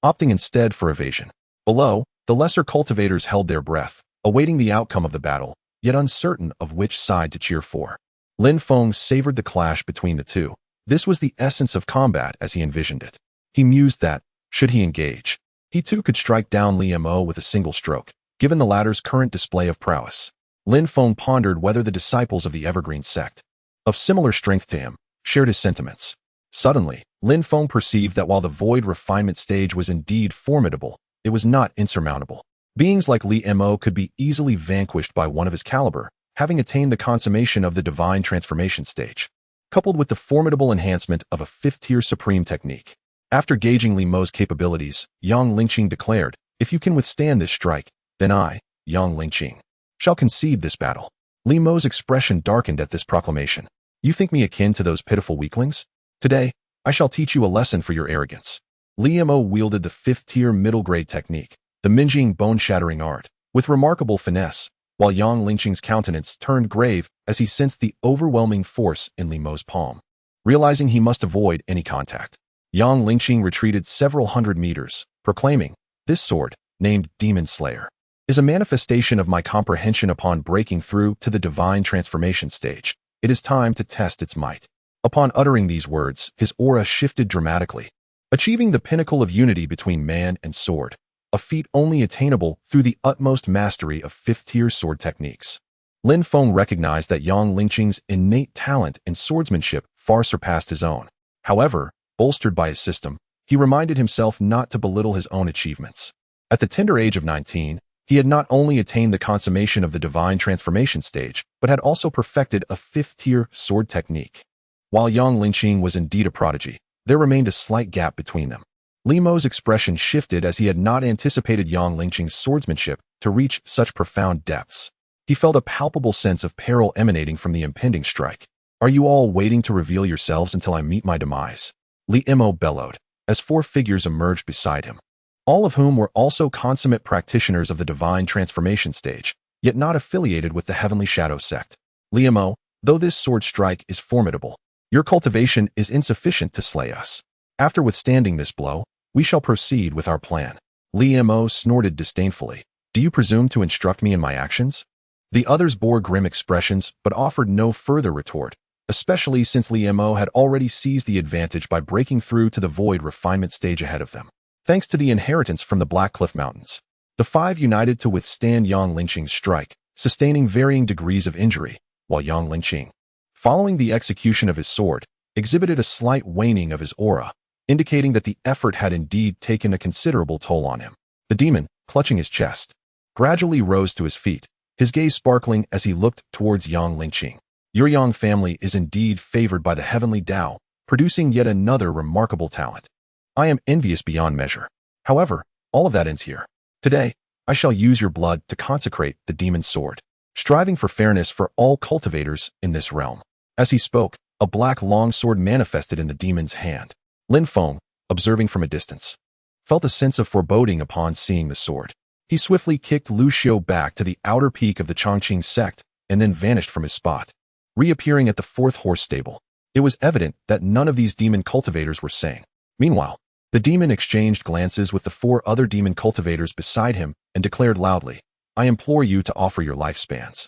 A: opting instead for evasion. Below, the lesser cultivators held their breath, awaiting the outcome of the battle, yet uncertain of which side to cheer for. Lin Feng savored the clash between the two. This was the essence of combat as he envisioned it. He mused that, should he engage, he too could strike down Lin Mo with a single stroke, given the latter's current display of prowess. Lin Feng pondered whether the disciples of the Evergreen sect, of similar strength to him, shared his sentiments. Suddenly, Lin Feng perceived that while the void refinement stage was indeed formidable, it was not insurmountable. Beings like Li Mo could be easily vanquished by one of his caliber, having attained the consummation of the divine transformation stage, coupled with the formidable enhancement of a fifth-tier supreme technique. After gauging Li Mo's capabilities, Yang Lingqing declared, "If you can withstand this strike, then I, Yang Lingqing, shall concede this battle." Li Mo's expression darkened at this proclamation. "You think me akin to those pitiful weaklings? Today, I shall teach you a lesson for your arrogance." Li Mo wielded the fifth-tier middle-grade technique, the Minjing bone-shattering art, with remarkable finesse, while Yang Lingqing's countenance turned grave as he sensed the overwhelming force in Li Mo's palm. Realizing he must avoid any contact, Yang Lingqing retreated several hundred meters, proclaiming, "This sword, named Demon Slayer, is a manifestation of my comprehension upon breaking through to the divine transformation stage. It is time to test its might." Upon uttering these words, his aura shifted dramatically, achieving the pinnacle of unity between man and sword, a feat only attainable through the utmost mastery of fifth-tier sword techniques. Lin Feng recognized that Yang Lingqing's innate talent and swordsmanship far surpassed his own. However, bolstered by his system, he reminded himself not to belittle his own achievements. At the tender age of 19, he had not only attained the consummation of the divine transformation stage, but had also perfected a fifth-tier sword technique. While Yang Lingqing was indeed a prodigy, there remained a slight gap between them. Li Mo's expression shifted as he had not anticipated Yang Lingqing's swordsmanship to reach such profound depths. He felt a palpable sense of peril emanating from the impending strike. "Are you all waiting to reveal yourselves until I meet my demise?" Li Mo bellowed, as four figures emerged beside him, all of whom were also consummate practitioners of the divine transformation stage, yet not affiliated with the Heavenly Shadow sect. "Li Mo, though this sword strike is formidable, your cultivation is insufficient to slay us. After withstanding this blow, we shall proceed with our plan." Li Mo snorted disdainfully. "Do you presume to instruct me in my actions?" The others bore grim expressions but offered no further retort, especially since Li Mo had already seized the advantage by breaking through to the void refinement stage ahead of them. Thanks to the inheritance from the Black Cliff Mountains, the five united to withstand Yang Lingqing's strike, sustaining varying degrees of injury, while Yang Lingqing, following the execution of his sword, exhibited a slight waning of his aura, indicating that the effort had indeed taken a considerable toll on him. The demon, clutching his chest, gradually rose to his feet, his gaze sparkling as he looked towards Yang Lingqing. "Your Yang family is indeed favored by the heavenly Tao, producing yet another remarkable talent. I am envious beyond measure. However, all of that ends here. Today, I shall use your blood to consecrate the demon's sword, striving for fairness for all cultivators in this realm." As he spoke, a black longsword manifested in the demon's hand. Lin Feng, observing from a distance, felt a sense of foreboding upon seeing the sword. He swiftly kicked Lu Xiu back to the outer peak of the Chongqing sect and then vanished from his spot, reappearing at the fourth horse stable. It was evident that none of these demon cultivators were sane. Meanwhile, the demon exchanged glances with the four other demon cultivators beside him and declared loudly, "I implore you to offer your lifespans,"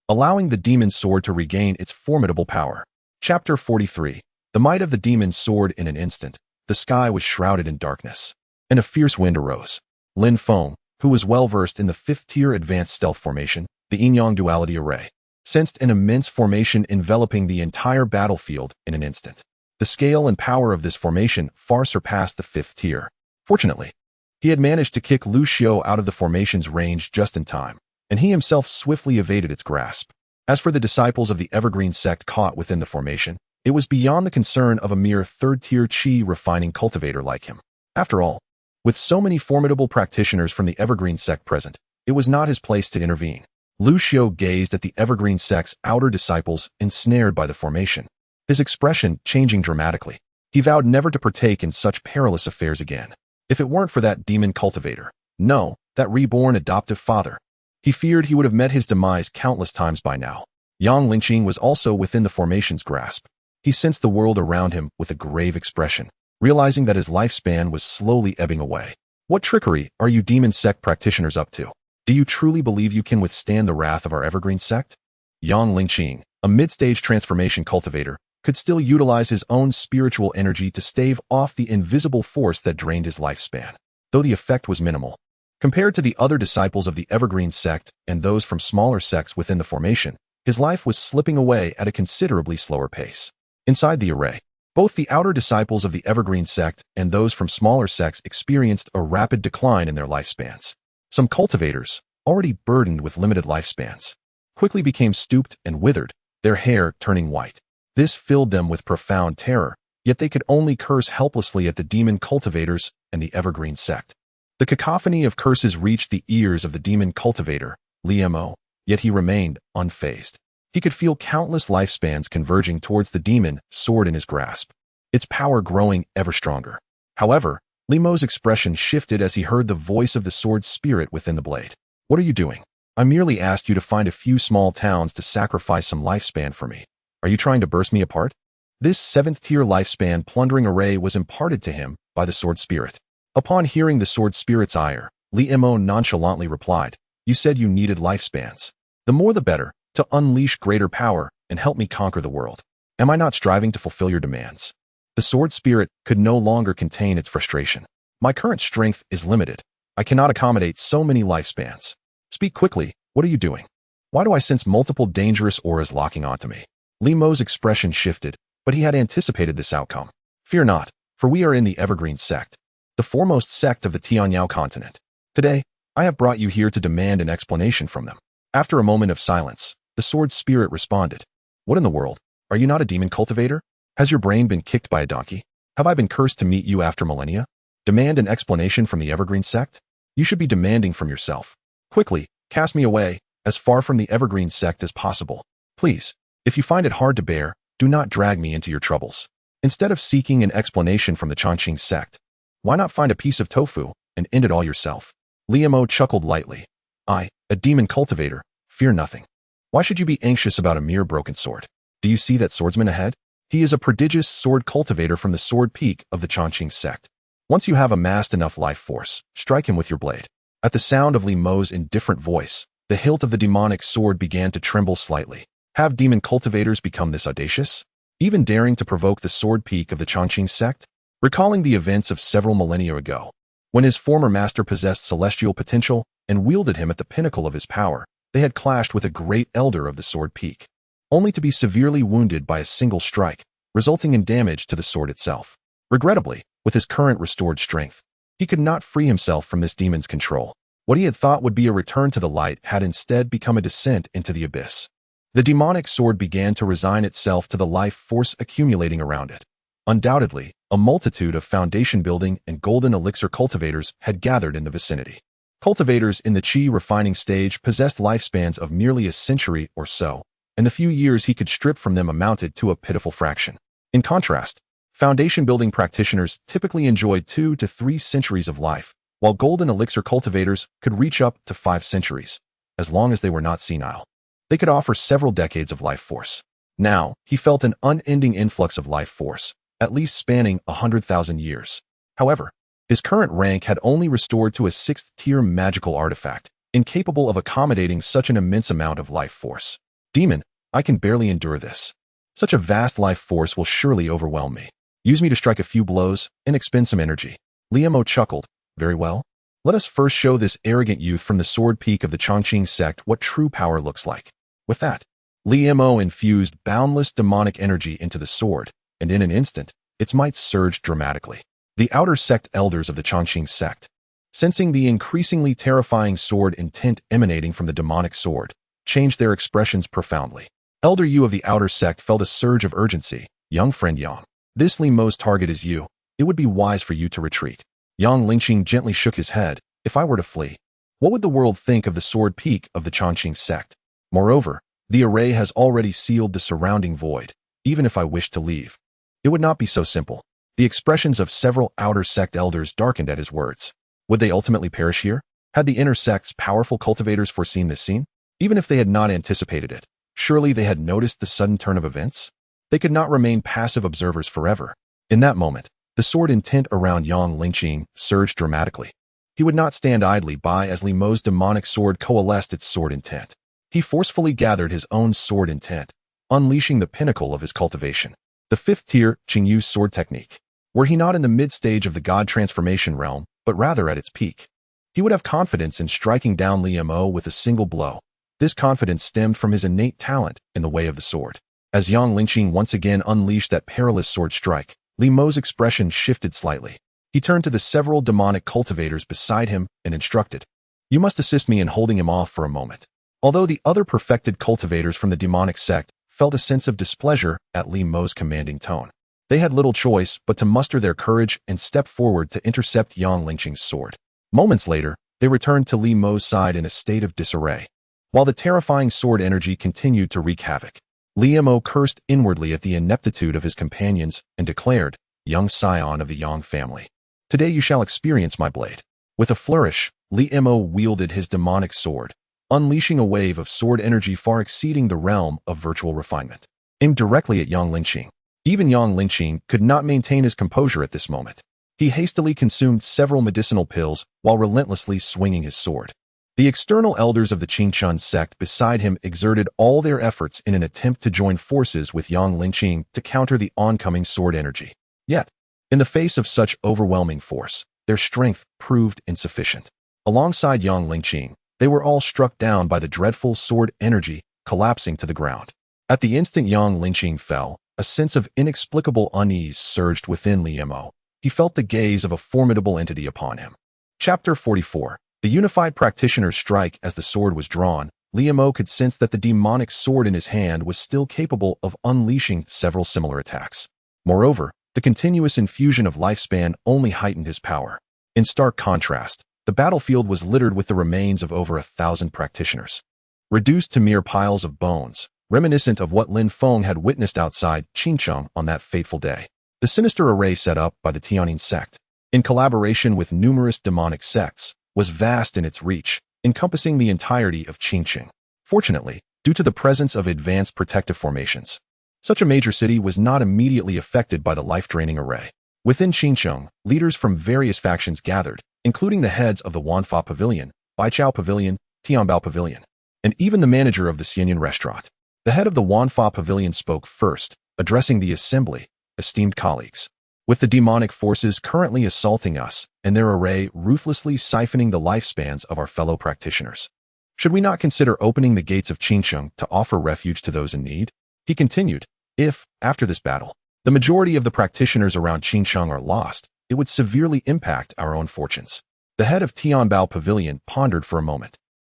A: allowing the demon's sword to regain its formidable power. Chapter 43. The might of the demon's sword. In an instant, the sky was shrouded in darkness, and a fierce wind arose. Lin Feng, who was well versed in the fifth-tier advanced stealth formation, the yin-yang duality array, sensed an immense formation enveloping the entire battlefield in an instant. The scale and power of this formation far surpassed the fifth tier. Fortunately, he had managed to kick Lu Xiu out of the formation's range just in time, and he himself swiftly evaded its grasp. As for the disciples of the Evergreen sect caught within the formation, it was beyond the concern of a mere third-tier chi refining cultivator like him. After all, with so many formidable practitioners from the Evergreen sect present, it was not his place to intervene. Lu Xiu gazed at the Evergreen sect's outer disciples ensnared by the formation, his expression changing dramatically. He vowed never to partake in such perilous affairs again. If it weren't for that demon cultivator, no, that reborn adoptive father, he feared he would have met his demise countless times by now. Yang Lingqing was also within the formation's grasp. He sensed the world around him with a grave expression, realizing that his lifespan was slowly ebbing away. "What trickery are you demon sect practitioners up to? Do you truly believe you can withstand the wrath of our Evergreen sect?" Yang Lingqing, a mid-stage transformation cultivator, could still utilize his own spiritual energy to stave off the invisible force that drained his lifespan, though the effect was minimal. Compared to the other disciples of the Evergreen sect and those from smaller sects within the formation, his life was slipping away at a considerably slower pace. Inside the array, Both the outer disciples of the Evergreen sect and those from smaller sects experienced a rapid decline in their lifespans. Some cultivators, already burdened with limited lifespans, quickly became stooped and withered, their hair turning white. This filled them with profound terror, yet they could only curse helplessly at the demon cultivators and the Evergreen sect. The cacophony of curses reached the ears of the demon cultivator, Lin Feng, yet he remained unfazed. He could feel countless lifespans converging towards the demon, sword in his grasp, its power growing ever stronger. However, Lin Feng's expression shifted as he heard the voice of the sword spirit within the blade. "What are you doing? I merely asked you to find a few small towns to sacrifice some lifespan for me. Are you trying to burst me apart?" This 7th-tier lifespan plundering array was imparted to him by the sword spirit. Upon hearing the sword spirit's ire, Lin Feng nonchalantly replied, "You said you needed lifespans. The more the better, to unleash greater power and help me conquer the world. Am I not striving to fulfill your demands?" The sword spirit could no longer contain its frustration. "My current strength is limited. I cannot accommodate so many lifespans. Speak quickly, what are you doing? Why do I sense multiple dangerous auras locking onto me?" Lin Feng's expression shifted, but he had anticipated this outcome. "Fear not, for we are in the Evergreen sect, the foremost sect of the Tianyao continent. Today, I have brought you here to demand an explanation from them." After a moment of silence, the sword spirit responded, "What in the world? Are you not a demon cultivator? Has your brain been kicked by a donkey? Have I been cursed to meet you after millennia? Demand an explanation from the Evergreen sect? You should be demanding from yourself. Quickly, cast me away, as far from the Evergreen sect as possible. Please, if you find it hard to bear, do not drag me into your troubles. Instead of seeking an explanation from the Chongqing sect, why not find a piece of tofu and end it all yourself?" Lin Feng chuckled lightly. "I, a demon cultivator, fear nothing. Why should you be anxious about a mere broken sword? Do you see that swordsman ahead? He is a prodigious sword cultivator from the sword peak of the Chongqing sect. Once you have amassed enough life force, strike him with your blade." At the sound of Lin Feng's indifferent voice, the hilt of the demonic sword began to tremble slightly. Have demon cultivators become this audacious? Even daring to provoke the sword peak of the Chongqing sect? Recalling the events of several millennia ago, when his former master possessed celestial potential and wielded him at the pinnacle of his power, they had clashed with a great elder of the sword peak, only to be severely wounded by a single strike, resulting in damage to the sword itself. Regrettably, with his current restored strength, he could not free himself from this demon's control. What he had thought would be a return to the light had instead become a descent into the abyss. The demonic sword began to resign itself to the life force accumulating around it. Undoubtedly, a multitude of foundation building and golden elixir cultivators had gathered in the vicinity. Cultivators in the chi refining stage possessed lifespans of merely a century or so, and the few years he could strip from them amounted to a pitiful fraction. In contrast, foundation building practitioners typically enjoyed 2 to 3 centuries of life, while golden elixir cultivators could reach up to 5 centuries, as long as they were not senile. They could offer several decades of life force. Now, he felt an unending influx of life force, at least spanning 100,000 years. However, his current rank had only restored to a 6th-tier magical artifact, incapable of accommodating such an immense amount of life force. "Demon, I can barely endure this. Such a vast life force will surely overwhelm me. Use me to strike a few blows and expend some energy." Lin Feng chuckled. "Very well. Let us first show this arrogant youth from the sword peak of the Chongqing sect what true power looks like." With that, Lin Feng infused boundless demonic energy into the sword, and in an instant, its might surged dramatically. The outer sect elders of the Chongqing sect, sensing the increasingly terrifying sword intent emanating from the demonic sword, changed their expressions profoundly. Elder Yu of the outer sect felt a surge of urgency. "Young friend Yang, this Lin Feng's target is you. It would be wise for you to retreat." Yang Lingqing gently shook his head. "If I were to flee, what would the world think of the sword peak of the Chongqing sect? Moreover, the array has already sealed the surrounding void. Even if I wished to leave, it would not be so simple." The expressions of several outer sect elders darkened at his words. Would they ultimately perish here? Had the inner sect's powerful cultivators foreseen this scene? Even if they had not anticipated it, surely they had noticed the sudden turn of events? They could not remain passive observers forever. In that moment, the sword intent around Yang Lingqing surged dramatically. He would not stand idly by as Lin Feng's demonic sword coalesced its sword intent. He forcefully gathered his own sword intent, unleashing the pinnacle of his cultivation, the 5th-tier Qingyu sword technique. Were he not in the mid-stage of the god transformation realm, but rather at its peak, he would have confidence in striking down Lin Feng with a single blow. This confidence stemmed from his innate talent in the way of the sword. As Yang Lingqing once again unleashed that perilous sword strike, Li Mo's expression shifted slightly. He turned to the several demonic cultivators beside him and instructed, "You must assist me in holding him off for a moment." Although the other perfected cultivators from the demonic sect felt a sense of displeasure at Li Mo's commanding tone, they had little choice but to muster their courage and step forward to intercept Yang Lingqing's sword. Moments later, they returned to Li Mo's side in a state of disarray. While the terrifying sword energy continued to wreak havoc, Li Mo cursed inwardly at the ineptitude of his companions and declared, "Young scion of the Yang family, today you shall experience my blade." With a flourish, Li Mo wielded his demonic sword, unleashing a wave of sword energy far exceeding the realm of virtual refinement, aimed directly at Yang Lingqing. Even Yang Lingqing could not maintain his composure at this moment. He hastily consumed several medicinal pills while relentlessly swinging his sword. The external elders of the Qingchun sect beside him exerted all their efforts in an attempt to join forces with Yang Lingqing to counter the oncoming sword energy. Yet, in the face of such overwhelming force, their strength proved insufficient. Alongside Yang Lingqing, they were all struck down by the dreadful sword energy, collapsing to the ground. At the instant Yang Lingqing fell, a sense of inexplicable unease surged within Li Mo. He felt the gaze of a formidable entity upon him. Chapter 44. The unified practitioner's strike. As the sword was drawn, Li Mo could sense that the demonic sword in his hand was still capable of unleashing several similar attacks. Moreover, the continuous infusion of lifespan only heightened his power. In stark contrast, the battlefield was littered with the remains of over 1,000 practitioners, reduced to mere piles of bones, reminiscent of what Lin Feng had witnessed outside Qingchun on that fateful day. The sinister array set up by the Tianyin sect, in collaboration with numerous demonic sects, was vast in its reach, encompassing the entirety of Qingchun. Fortunately, due to the presence of advanced protective formations, such a major city was not immediately affected by the life-draining array. Within Qingchun, leaders from various factions gathered, including the heads of the Wanfa Pavilion, Baichao Pavilion, Tianbao Pavilion, and even the manager of the Xianyan restaurant. The head of the Wanfa Pavilion spoke first, addressing the assembly. "Esteemed colleagues, with the demonic forces currently assaulting us and their array ruthlessly siphoning the lifespans of our fellow practitioners, should we not consider opening the gates of Qingchun to offer refuge to those in need?" He continued, "If, after this battle, the majority of the practitioners around Qingchun are lost, it would severely impact our own fortunes." The head of Tianbao Pavilion pondered for a moment.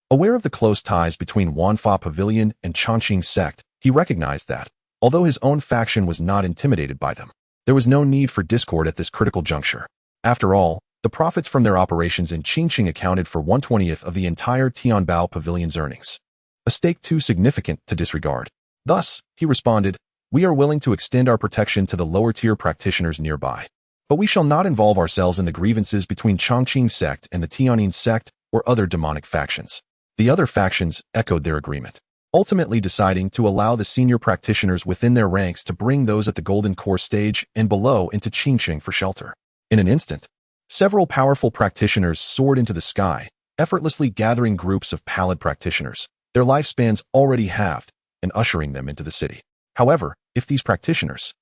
A: Aware of the close ties between Wanfa Pavilion and Chongqing sect, he recognized that, although his own faction was not intimidated by them, there was no need for discord at this critical juncture. After all, the profits from their operations in Qingqing accounted for 1/20th of the entire Tianbao Pavilion's earnings, a stake too significant to disregard. Thus, he responded, "We are willing to extend our protection to the lower-tier practitioners nearby, but we shall not involve ourselves in the grievances between Chongqing sect and the Tianyin sect or other demonic factions." The other factions echoed their agreement, ultimately deciding to allow the senior practitioners within their ranks to bring those at the Golden Core stage and below into Qingqing for shelter. In an instant, several powerful practitioners soared into the sky, effortlessly gathering groups of pallid practitioners, their lifespans already halved, and ushering them into the city. However, if these practitioners,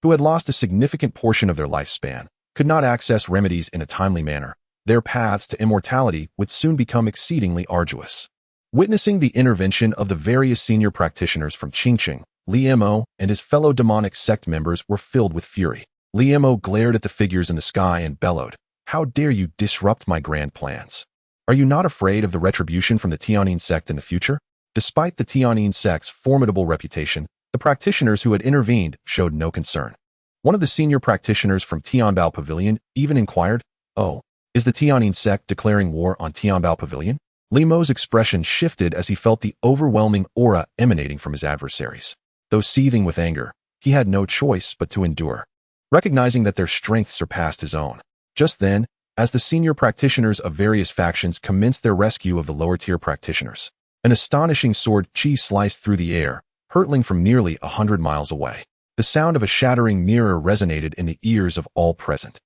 A: who had lost a significant portion of their lifespan, could not access remedies in a timely manner, their paths to immortality would soon become exceedingly arduous. Witnessing the intervention of the various senior practitioners from Qingqing, Li Mo and his fellow demonic sect members were filled with fury. Li Mo glared at the figures in the sky and bellowed, "How dare you disrupt my grand plans? Are you not afraid of the retribution from the Tianyin sect in the future?" Despite the Tianyin sect's formidable reputation, the practitioners who had intervened showed no concern. One of the senior practitioners from Tianbao Pavilion even inquired, "Oh, is the Tianyin sect declaring war on Tianbao Pavilion?" Li Mo's expression shifted as he felt the overwhelming aura emanating from his adversaries. Though seething with anger, he had no choice but to endure, recognizing that their strength surpassed his own. Just then, as the senior practitioners of various factions commenced their rescue of the lower-tier practitioners, an astonishing sword chi sliced through the air, hurtling from nearly 100 miles away. The sound of a shattering mirror resonated in the ears of all present.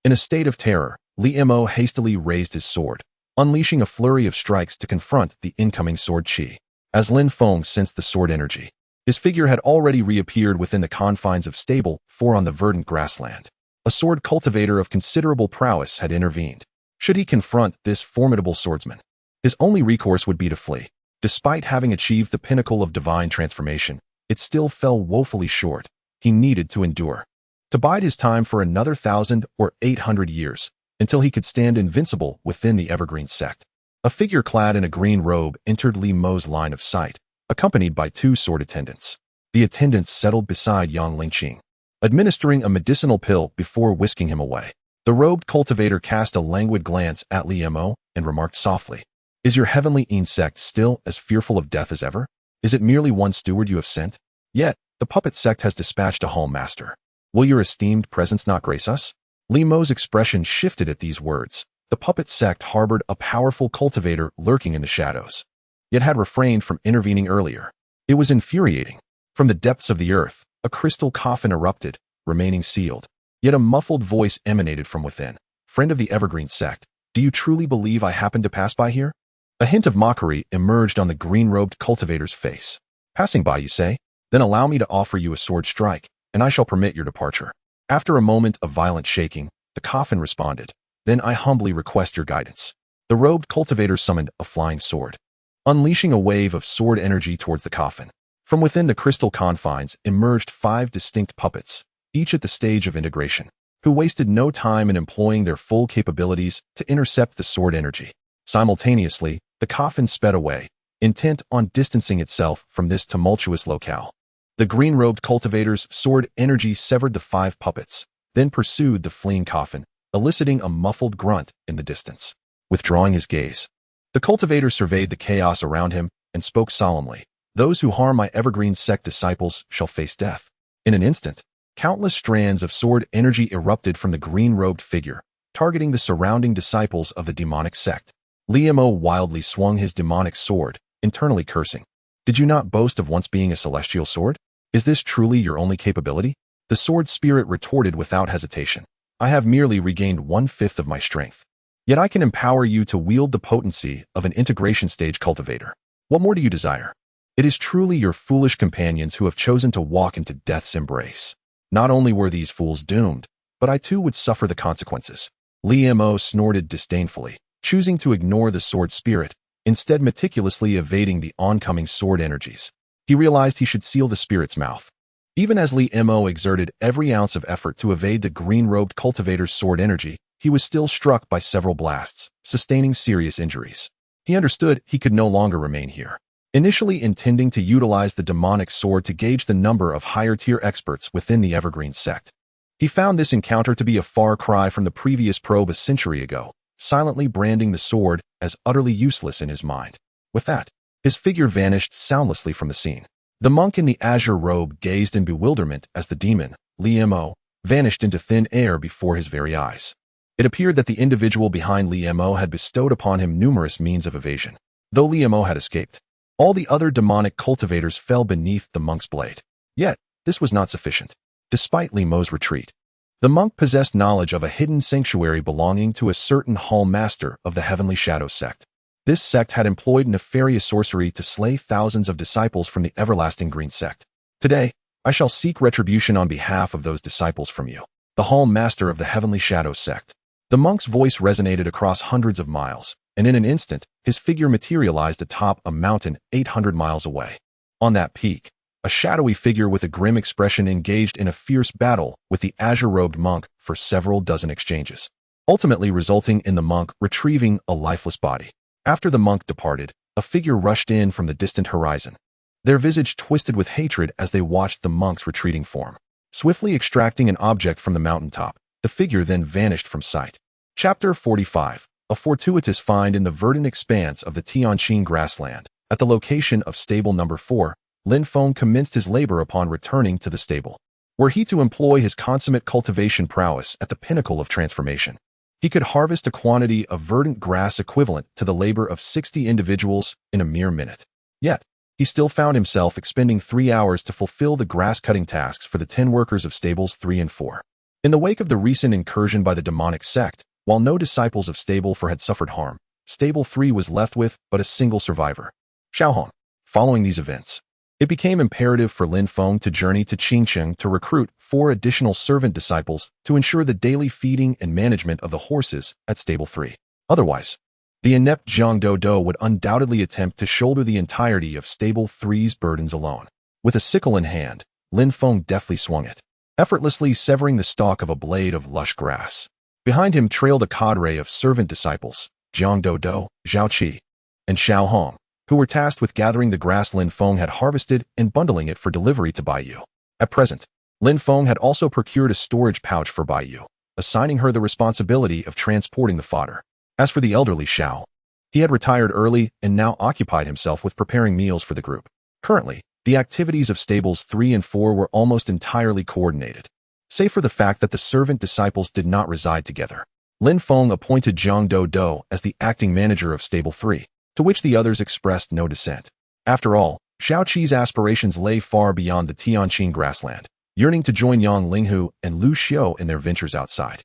A: In a state of terror, Li Mo hastily raised his sword, unleashing a flurry of strikes to confront the incoming sword chi. As Lin Feng sensed the sword energy, his figure had already reappeared within the confines of stable 4 on the verdant grassland. A sword cultivator of considerable prowess had intervened. Should he confront this formidable swordsman, his only recourse would be to flee. Despite having achieved the pinnacle of divine transformation, it still fell woefully short. He needed to endure, to bide his time for another 1,000 or 800 years, until he could stand invincible within the Evergreen Sect. A figure clad in a green robe entered Li Mo's line of sight, accompanied by 2 sword attendants. The attendants settled beside Yang Lingqing, administering a medicinal pill before whisking him away. The robed cultivator cast a languid glance at Li Mo and remarked softly, "Is your heavenly insect still as fearful of death as ever? Is it merely one steward you have sent? Yet, the puppet sect has dispatched a hall master. Will your esteemed presence not grace us?" Li Mo's expression shifted at these words. The puppet sect harbored a powerful cultivator lurking in the shadows, yet had refrained from intervening earlier. It was infuriating. From the depths of the earth, a crystal coffin erupted, remaining sealed. Yet a muffled voice emanated from within. "Friend of the Evergreen Sect, do you truly believe I happened to pass by here?" A hint of mockery emerged on the green-robed cultivator's face. "Passing by, you say? Then allow me to offer you a sword strike, and I shall permit your departure." After a moment of violent shaking, the coffin responded, "Then I humbly request your guidance." The robed cultivator summoned a flying sword, unleashing a wave of sword energy towards the coffin. From within the crystal confines emerged 5 distinct puppets, each at the stage of integration, who wasted no time in employing their full capabilities to intercept the sword energy. Simultaneously, the coffin sped away, intent on distancing itself from this tumultuous locale. The green-robed cultivator's sword energy severed the 5 puppets, then pursued the fleeing coffin, eliciting a muffled grunt in the distance. Withdrawing his gaze, the cultivator surveyed the chaos around him and spoke solemnly, "Those who harm my Evergreen Sect disciples shall face death." In an instant, countless strands of sword energy erupted from the green-robed figure, targeting the surrounding disciples of the demonic sect. Li Mo wildly swung his demonic sword, internally cursing. "Did you not boast of once being a celestial sword? Is this truly your only capability?" The sword spirit retorted without hesitation. "I have merely regained 1/5 of my strength. Yet I can empower you to wield the potency of an integration stage cultivator. What more do you desire? It is truly your foolish companions who have chosen to walk into death's embrace. Not only were these fools doomed, but I too would suffer the consequences." Li Mo snorted disdainfully, choosing to ignore the sword spirit, instead meticulously evading the oncoming sword energies. He realized he should seal the spirit's mouth. Even as Li Mo exerted every ounce of effort to evade the green-robed cultivator's sword energy, he was still struck by several blasts, sustaining serious injuries. He understood he could no longer remain here. Initially intending to utilize the demonic sword to gauge the number of higher-tier experts within the Evergreen Sect, he found this encounter to be a far cry from the previous probe a century ago, silently branding the sword as utterly useless in his mind. With that, his figure vanished soundlessly from the scene. The monk in the azure robe gazed in bewilderment as the demon, Li Mo, vanished into thin air before his very eyes. It appeared that the individual behind Li Mo had bestowed upon him numerous means of evasion. Though Li Mo had escaped, all the other demonic cultivators fell beneath the monk's blade. Yet, this was not sufficient. Despite Li Mo's retreat, the monk possessed knowledge of a hidden sanctuary belonging to a certain hall master of the Heavenly Shadow sect. This sect had employed nefarious sorcery to slay thousands of disciples from the Everlasting Green sect. Today, I shall seek retribution on behalf of those disciples from you, the hall master of the Heavenly Shadow sect. The monk's voice resonated across hundreds of miles, and in an instant, his figure materialized atop a mountain 800 miles away. On that peak, a shadowy figure with a grim expression engaged in a fierce battle with the azure-robed monk for several dozen exchanges, ultimately resulting in the monk retrieving a lifeless body. After the monk departed, a figure rushed in from the distant horizon, their visage twisted with hatred as they watched the monk's retreating form. Swiftly extracting an object from the mountaintop, the figure then vanished from sight. Chapter 45. A fortuitous find in the verdant expanse of the Tianqing grassland. At the location of stable number 4, Lin Feng commenced his labor upon returning to the stable. Were he to employ his consummate cultivation prowess at the pinnacle of transformation, he could harvest a quantity of verdant grass equivalent to the labor of 60 individuals in a mere minute. Yet, he still found himself expending 3 hours to fulfill the grass-cutting tasks for the 10 workers of stables 3 and 4. In the wake of the recent incursion by the demonic sect, while no disciples of Stable 4 had suffered harm, Stable 3 was left with but a single survivor, Xiaohong. Following these events, it became imperative for Lin Feng to journey to Qingcheng to recruit 4 additional servant disciples to ensure the daily feeding and management of the horses at Stable 3. Otherwise, the inept Zhang Dodo would undoubtedly attempt to shoulder the entirety of Stable 3's burdens alone. With a sickle in hand, Lin Feng deftly swung it, effortlessly severing the stalk of a blade of lush grass. Behind him trailed a cadre of servant disciples, Jiang Dodo, Zhao Qi, and Xiao Hong, who were tasked with gathering the grass Lin Feng had harvested and bundling it for delivery to Baiyu. At present, Lin Feng had also procured a storage pouch for Baiyu, assigning her the responsibility of transporting the fodder. As for the elderly Xiao, he had retired early and now occupied himself with preparing meals for the group. Currently, the activities of Stables 3 and 4 were almost entirely coordinated, save for the fact that the servant disciples did not reside together. Lin Feng appointed Jiang Dodo as the acting manager of Stable 3, to which the others expressed no dissent. After all, Xiao Qi's aspirations lay far beyond the Tianqing grassland, yearning to join Yang Linghu and Lu Xiu in their ventures outside.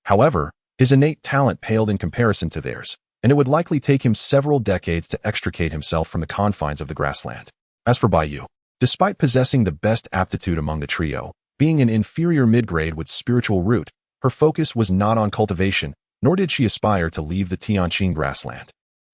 A: However, his innate talent paled in comparison to theirs, and it would likely take him several decades to extricate himself from the confines of the grassland. As for Baiyu, despite possessing the best aptitude among the trio, being an inferior mid-grade with spiritual root, her focus was not on cultivation, nor did she aspire to leave the Tianqing grassland.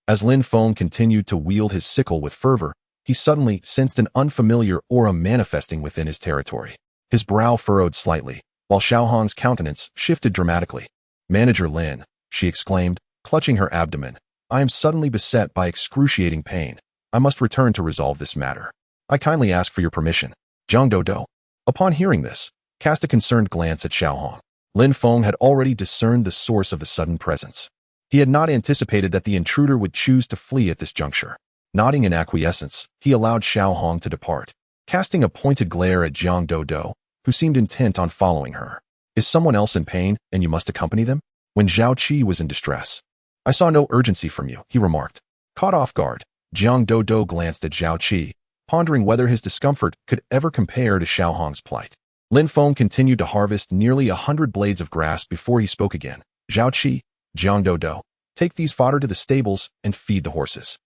A: As Lin Feng continued to wield his sickle with fervor, he suddenly sensed an unfamiliar aura manifesting within his territory. His brow furrowed slightly, while Xiao Hong's countenance shifted dramatically. "Manager Lin," she exclaimed, clutching her abdomen, "I am suddenly beset by excruciating pain. I must return to resolve this matter. I kindly ask for your permission." Jiang Dodo, upon hearing this, cast a concerned glance at Xiao Hong. Lin Feng had already discerned the source of the sudden presence. He had not anticipated that the intruder would choose to flee at this juncture. Nodding in acquiescence, he allowed Xiao Hong to depart, casting a pointed glare at Jiang Dodo, who seemed intent on following her. "Is someone else in pain, and you must accompany them?" When Zhao Qi was in distress, "I saw no urgency from you," he remarked. Caught off guard, Jiang Dodo glanced at Zhao Qi, pondering whether his discomfort could ever compare to Xiao Hong's plight. Lin Feng continued to harvest nearly 100 blades of grass before he spoke again. "Zhao Qi, Jiang Dodo, take these fodder to the stables and feed the horses.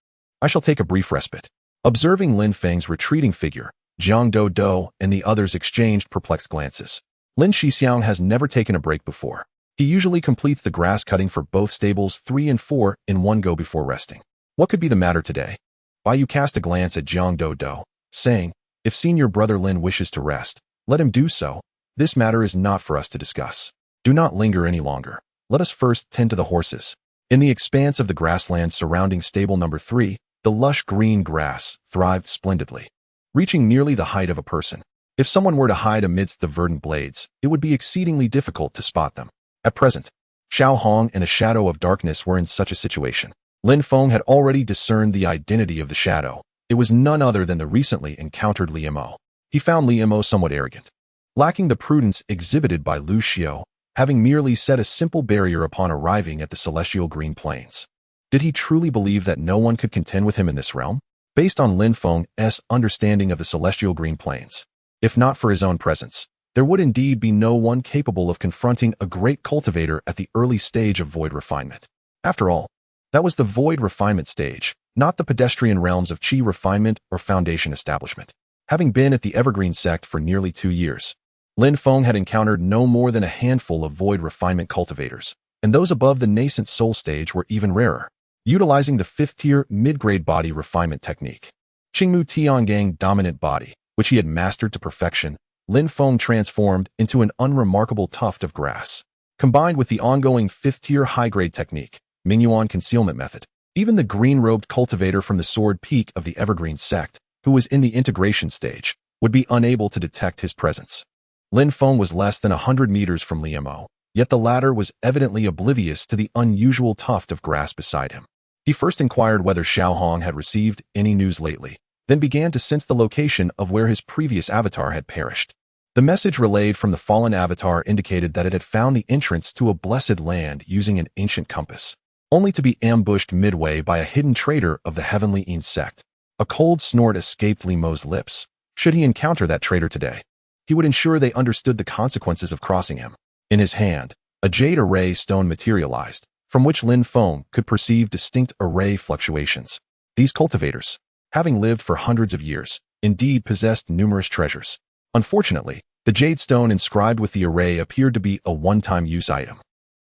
A: I shall take a brief respite." Observing Lin Feng's retreating figure, Jiang Dodo and the others exchanged perplexed glances. Lin Shixiang has never taken a break before. He usually completes the grass cutting for both Stables 3 and 4 in one go before resting. What could be the matter today? Baiyu cast a glance at Jiang Dodo, saying, "If senior brother Lin wishes to rest, let him do so. This matter is not for us to discuss. Do not linger any longer. Let us first tend to the horses." In the expanse of the grassland surrounding Stable number 3, the lush green grass thrived splendidly, reaching nearly the height of a person. If someone were to hide amidst the verdant blades, it would be exceedingly difficult to spot them. At present, Xiao Hong and a shadow of darkness were in such a situation. Lin Feng had already discerned the identity of the shadow. It was none other than the recently encountered Li Mo. He found Li Mo somewhat arrogant, lacking the prudence exhibited by Lu Xiu, having merely set a simple barrier upon arriving at the celestial green plains. Did he truly believe that no one could contend with him in this realm? Based on Lin Feng's understanding of the celestial green plains, if not for his own presence, there would indeed be no one capable of confronting a great cultivator at the early stage of void refinement. After all, that was the void refinement stage, not the pedestrian realms of Qi refinement or foundation establishment. Having been at the Evergreen sect for nearly 2 years, Lin Feng had encountered no more than a handful of void refinement cultivators, and those above the nascent soul stage were even rarer. Utilizing the 5th-tier mid-grade body refinement technique, Qingmu Tiangang dominant body, which he had mastered to perfection, Lin Feng transformed into an unremarkable tuft of grass. Combined with the ongoing 5th-tier high-grade technique, Mingyuan concealment method, even the green-robed cultivator from the Sword Peak of the Evergreen sect, who was in the integration stage, would be unable to detect his presence. Lin Feng was less than 100 meters from Li Mo, yet the latter was evidently oblivious to the unusual tuft of grass beside him. He first inquired whether Xiao Hong had received any news lately, then began to sense the location of where his previous avatar had perished. The message relayed from the fallen avatar indicated that it had found the entrance to a blessed land using an ancient compass, only to be ambushed midway by a hidden traitor of the Heavenly Eon sect. A cold snort escaped Li Mo's lips. Should he encounter that traitor today, he would ensure they understood the consequences of crossing him. In his hand, a jade array stone materialized, from which Lin Feng could perceive distinct array fluctuations. These cultivators, having lived for hundreds of years, indeed possessed numerous treasures. Unfortunately, the jade stone inscribed with the array appeared to be a one-time use item.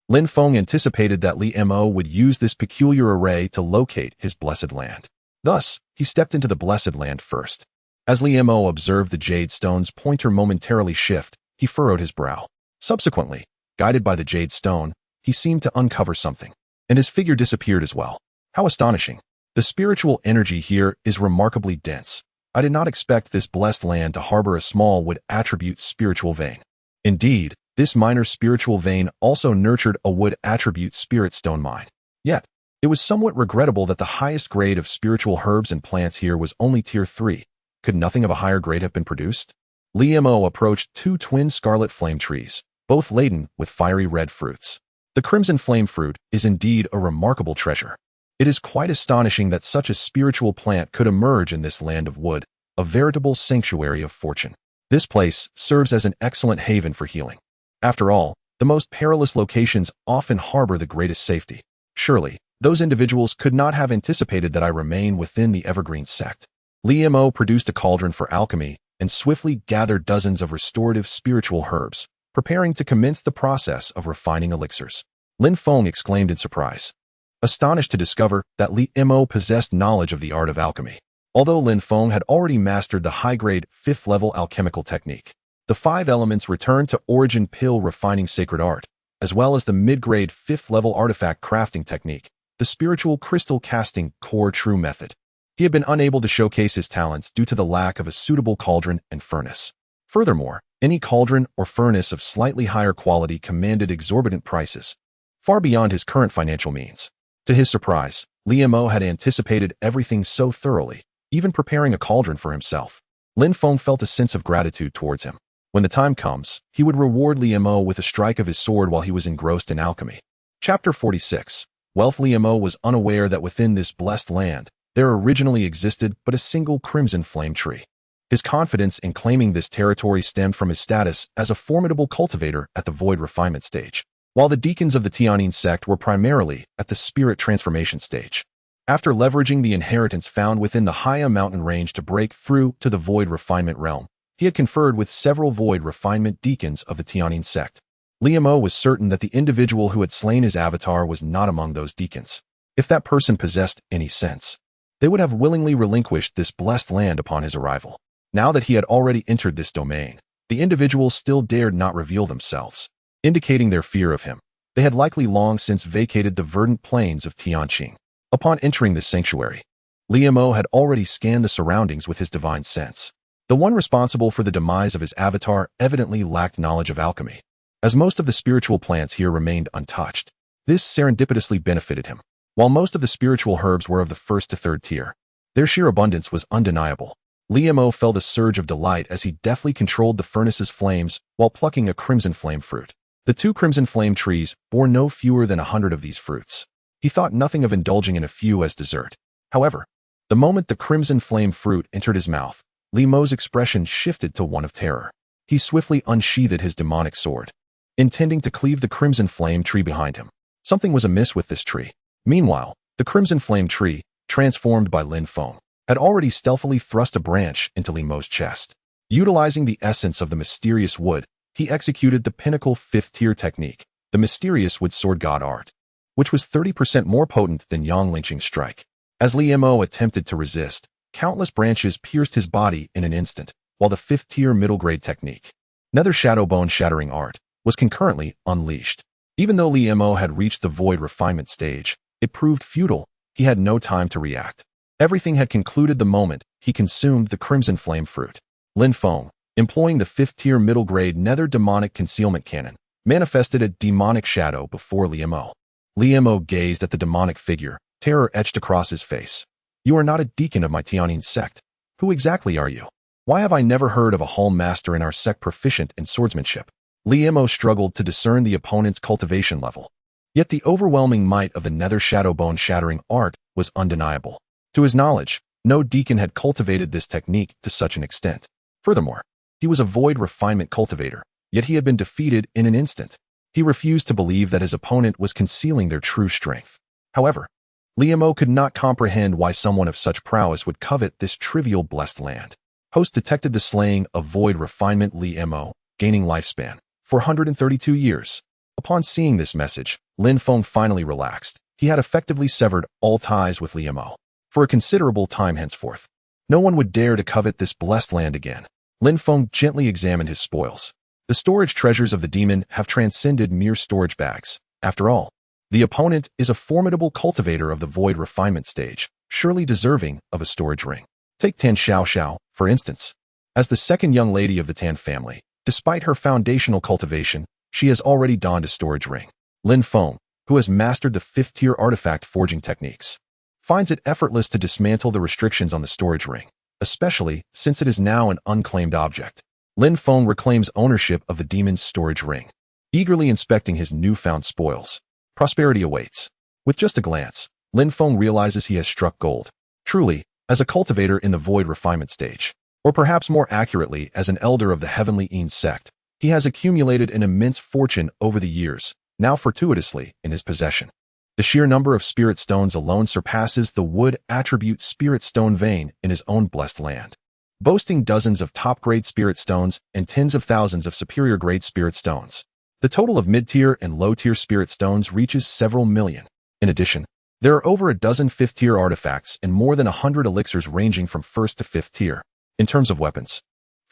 A: Lin Feng anticipated that Li Mo would use this peculiar array to locate his blessed land. Thus, he stepped into the blessed land first. As Li Mo observed the jade stone's pointer momentarily shift, he furrowed his brow. Subsequently, guided by the jade stone, he seemed to uncover something, and his figure disappeared as well. How astonishing! The spiritual energy here is remarkably dense. I did not expect this blessed land to harbor a small wood attribute spiritual vein. Indeed, this minor spiritual vein also nurtured a wood attribute spirit stone mine. Yet, it was somewhat regrettable that the highest grade of spiritual herbs and plants here was only tier 3. Could nothing of a higher grade have been produced? Li Mo approached 2 twin scarlet flame trees, both laden with fiery red fruits. The crimson flame fruit is indeed a remarkable treasure. It is quite astonishing that such a spiritual plant could emerge in this land of wood, a veritable sanctuary of fortune. This place serves as an excellent haven for healing. After all, the most perilous locations often harbor the greatest safety. Surely, those individuals could not have anticipated that I remain within the Evergreen sect. Li Mo produced a cauldron for alchemy and swiftly gathered dozens of restorative spiritual herbs, preparing to commence the process of refining elixirs. Lin Feng exclaimed in surprise, astonished to discover that Li Mo possessed knowledge of the art of alchemy. Although Lin Feng had already mastered the high-grade 5th-level alchemical technique, the 5 elements returned to origin pill refining sacred art, as well as the mid-grade 5th-level artifact crafting technique, the spiritual crystal casting core true method. He had been unable to showcase his talents due to the lack of a suitable cauldron and furnace. Furthermore, any cauldron or furnace of slightly higher quality commanded exorbitant prices, far beyond his current financial means. To his surprise, Li Mo had anticipated everything so thoroughly, even preparing a cauldron for himself. Lin Feng felt a sense of gratitude towards him. When the time comes, he would reward Li Mo with a strike of his sword while he was engrossed in alchemy. Chapter 46. Wealth. Li Mo was unaware that within this blessed land, there originally existed but a single crimson flame tree. His confidence in claiming this territory stemmed from his status as a formidable cultivator at the void refinement stage, while the deacons of the Tianyin sect were primarily at the spirit transformation stage. After leveraging the inheritance found within the Haya mountain range to break through to the void refinement realm, he had conferred with several void refinement deacons of the Tianyin sect. Li Mo was certain that the individual who had slain his avatar was not among those deacons. If that person possessed any sense, they would have willingly relinquished this blessed land upon his arrival. Now that he had already entered this domain, the individuals still dared not reveal themselves, indicating their fear of him. They had likely long since vacated the verdant plains of Tianqing. Upon entering this sanctuary, Li Mo had already scanned the surroundings with his divine sense. The one responsible for the demise of his avatar evidently lacked knowledge of alchemy. As most of the spiritual plants here remained untouched, this serendipitously benefited him. While most of the spiritual herbs were of the 1st to 3rd tier, their sheer abundance was undeniable. Li Mo felt a surge of delight as he deftly controlled the furnace's flames while plucking a crimson flame fruit. The 2 crimson flame trees bore no fewer than 100 of these fruits. He thought nothing of indulging in a few as dessert. However, the moment the crimson flame fruit entered his mouth, Li Mo's expression shifted to one of terror. He swiftly unsheathed his demonic sword, intending to cleave the crimson flame tree behind him. Something was amiss with this tree. Meanwhile, the crimson flame tree, transformed by Lin Feng, had already stealthily thrust a branch into Li Mo's chest. Utilizing the essence of the mysterious wood, he executed the pinnacle 5th-tier technique, the mysterious wood sword god art, which was 30% more potent than Yang Lingqing's strike. As Li Mo attempted to resist, countless branches pierced his body in an instant, while the 5th-tier middle-grade technique, Nether Shadow Bone Shattering Art, was concurrently unleashed. Even though Li Mo had reached the void refinement stage, it proved futile. He had no time to react. Everything had concluded the moment he consumed the crimson flame fruit. Lin Feng, employing the 5th-tier middle-grade Nether Demonic Concealment Cannon, manifested a demonic shadow before Li Mo. Li Mo gazed at the demonic figure, terror etched across his face. You are not a deacon of my Tianyin sect. Who exactly are you? Why have I never heard of a hall master in our sect proficient in swordsmanship? Li Mo struggled to discern the opponent's cultivation level. Yet the overwhelming might of the Nether Shadow Bone Shattering Art was undeniable. To his knowledge, no deacon had cultivated this technique to such an extent. Furthermore, he was a void refinement cultivator, yet he had been defeated in an instant. He refused to believe that his opponent was concealing their true strength. However, Li Mo could not comprehend why someone of such prowess would covet this trivial blessed land. Host detected the slaying of void refinement Li Mo, gaining lifespan 432 years. Upon seeing this message, Lin Feng finally relaxed. He had effectively severed all ties with Li Mo for a considerable time henceforth. No one would dare to covet this blessed land again. Lin Feng gently examined his spoils. The storage treasures of the demon have transcended mere storage bags. After all, the opponent is a formidable cultivator of the void refinement stage, surely deserving of a storage ring. Take Tan Xiao, for instance. As the second young lady of the Tan family, despite her foundational cultivation, she has already donned a storage ring. Lin Feng, who has mastered the 5th-tier artifact forging techniques, finds it effortless to dismantle the restrictions on the storage ring, especially since it is now an unclaimed object. Lin Feng reclaims ownership of the demon's storage ring, eagerly inspecting his newfound spoils. Prosperity awaits. With just a glance, Lin Feng realizes he has struck gold. Truly, as a cultivator in the void refinement stage, or perhaps more accurately as an elder of the heavenly eons sect, he has accumulated an immense fortune over the years, now fortuitously in his possession. The sheer number of spirit stones alone surpasses the wood attribute spirit stone vein in his own blessed land. Boasting dozens of top-grade spirit stones and tens of thousands of superior-grade spirit stones, the total of mid-tier and low-tier spirit stones reaches several million. In addition, there are over a dozen 5th-tier artifacts and more than 100 elixirs ranging from 1st to 5th tier. In terms of weapons,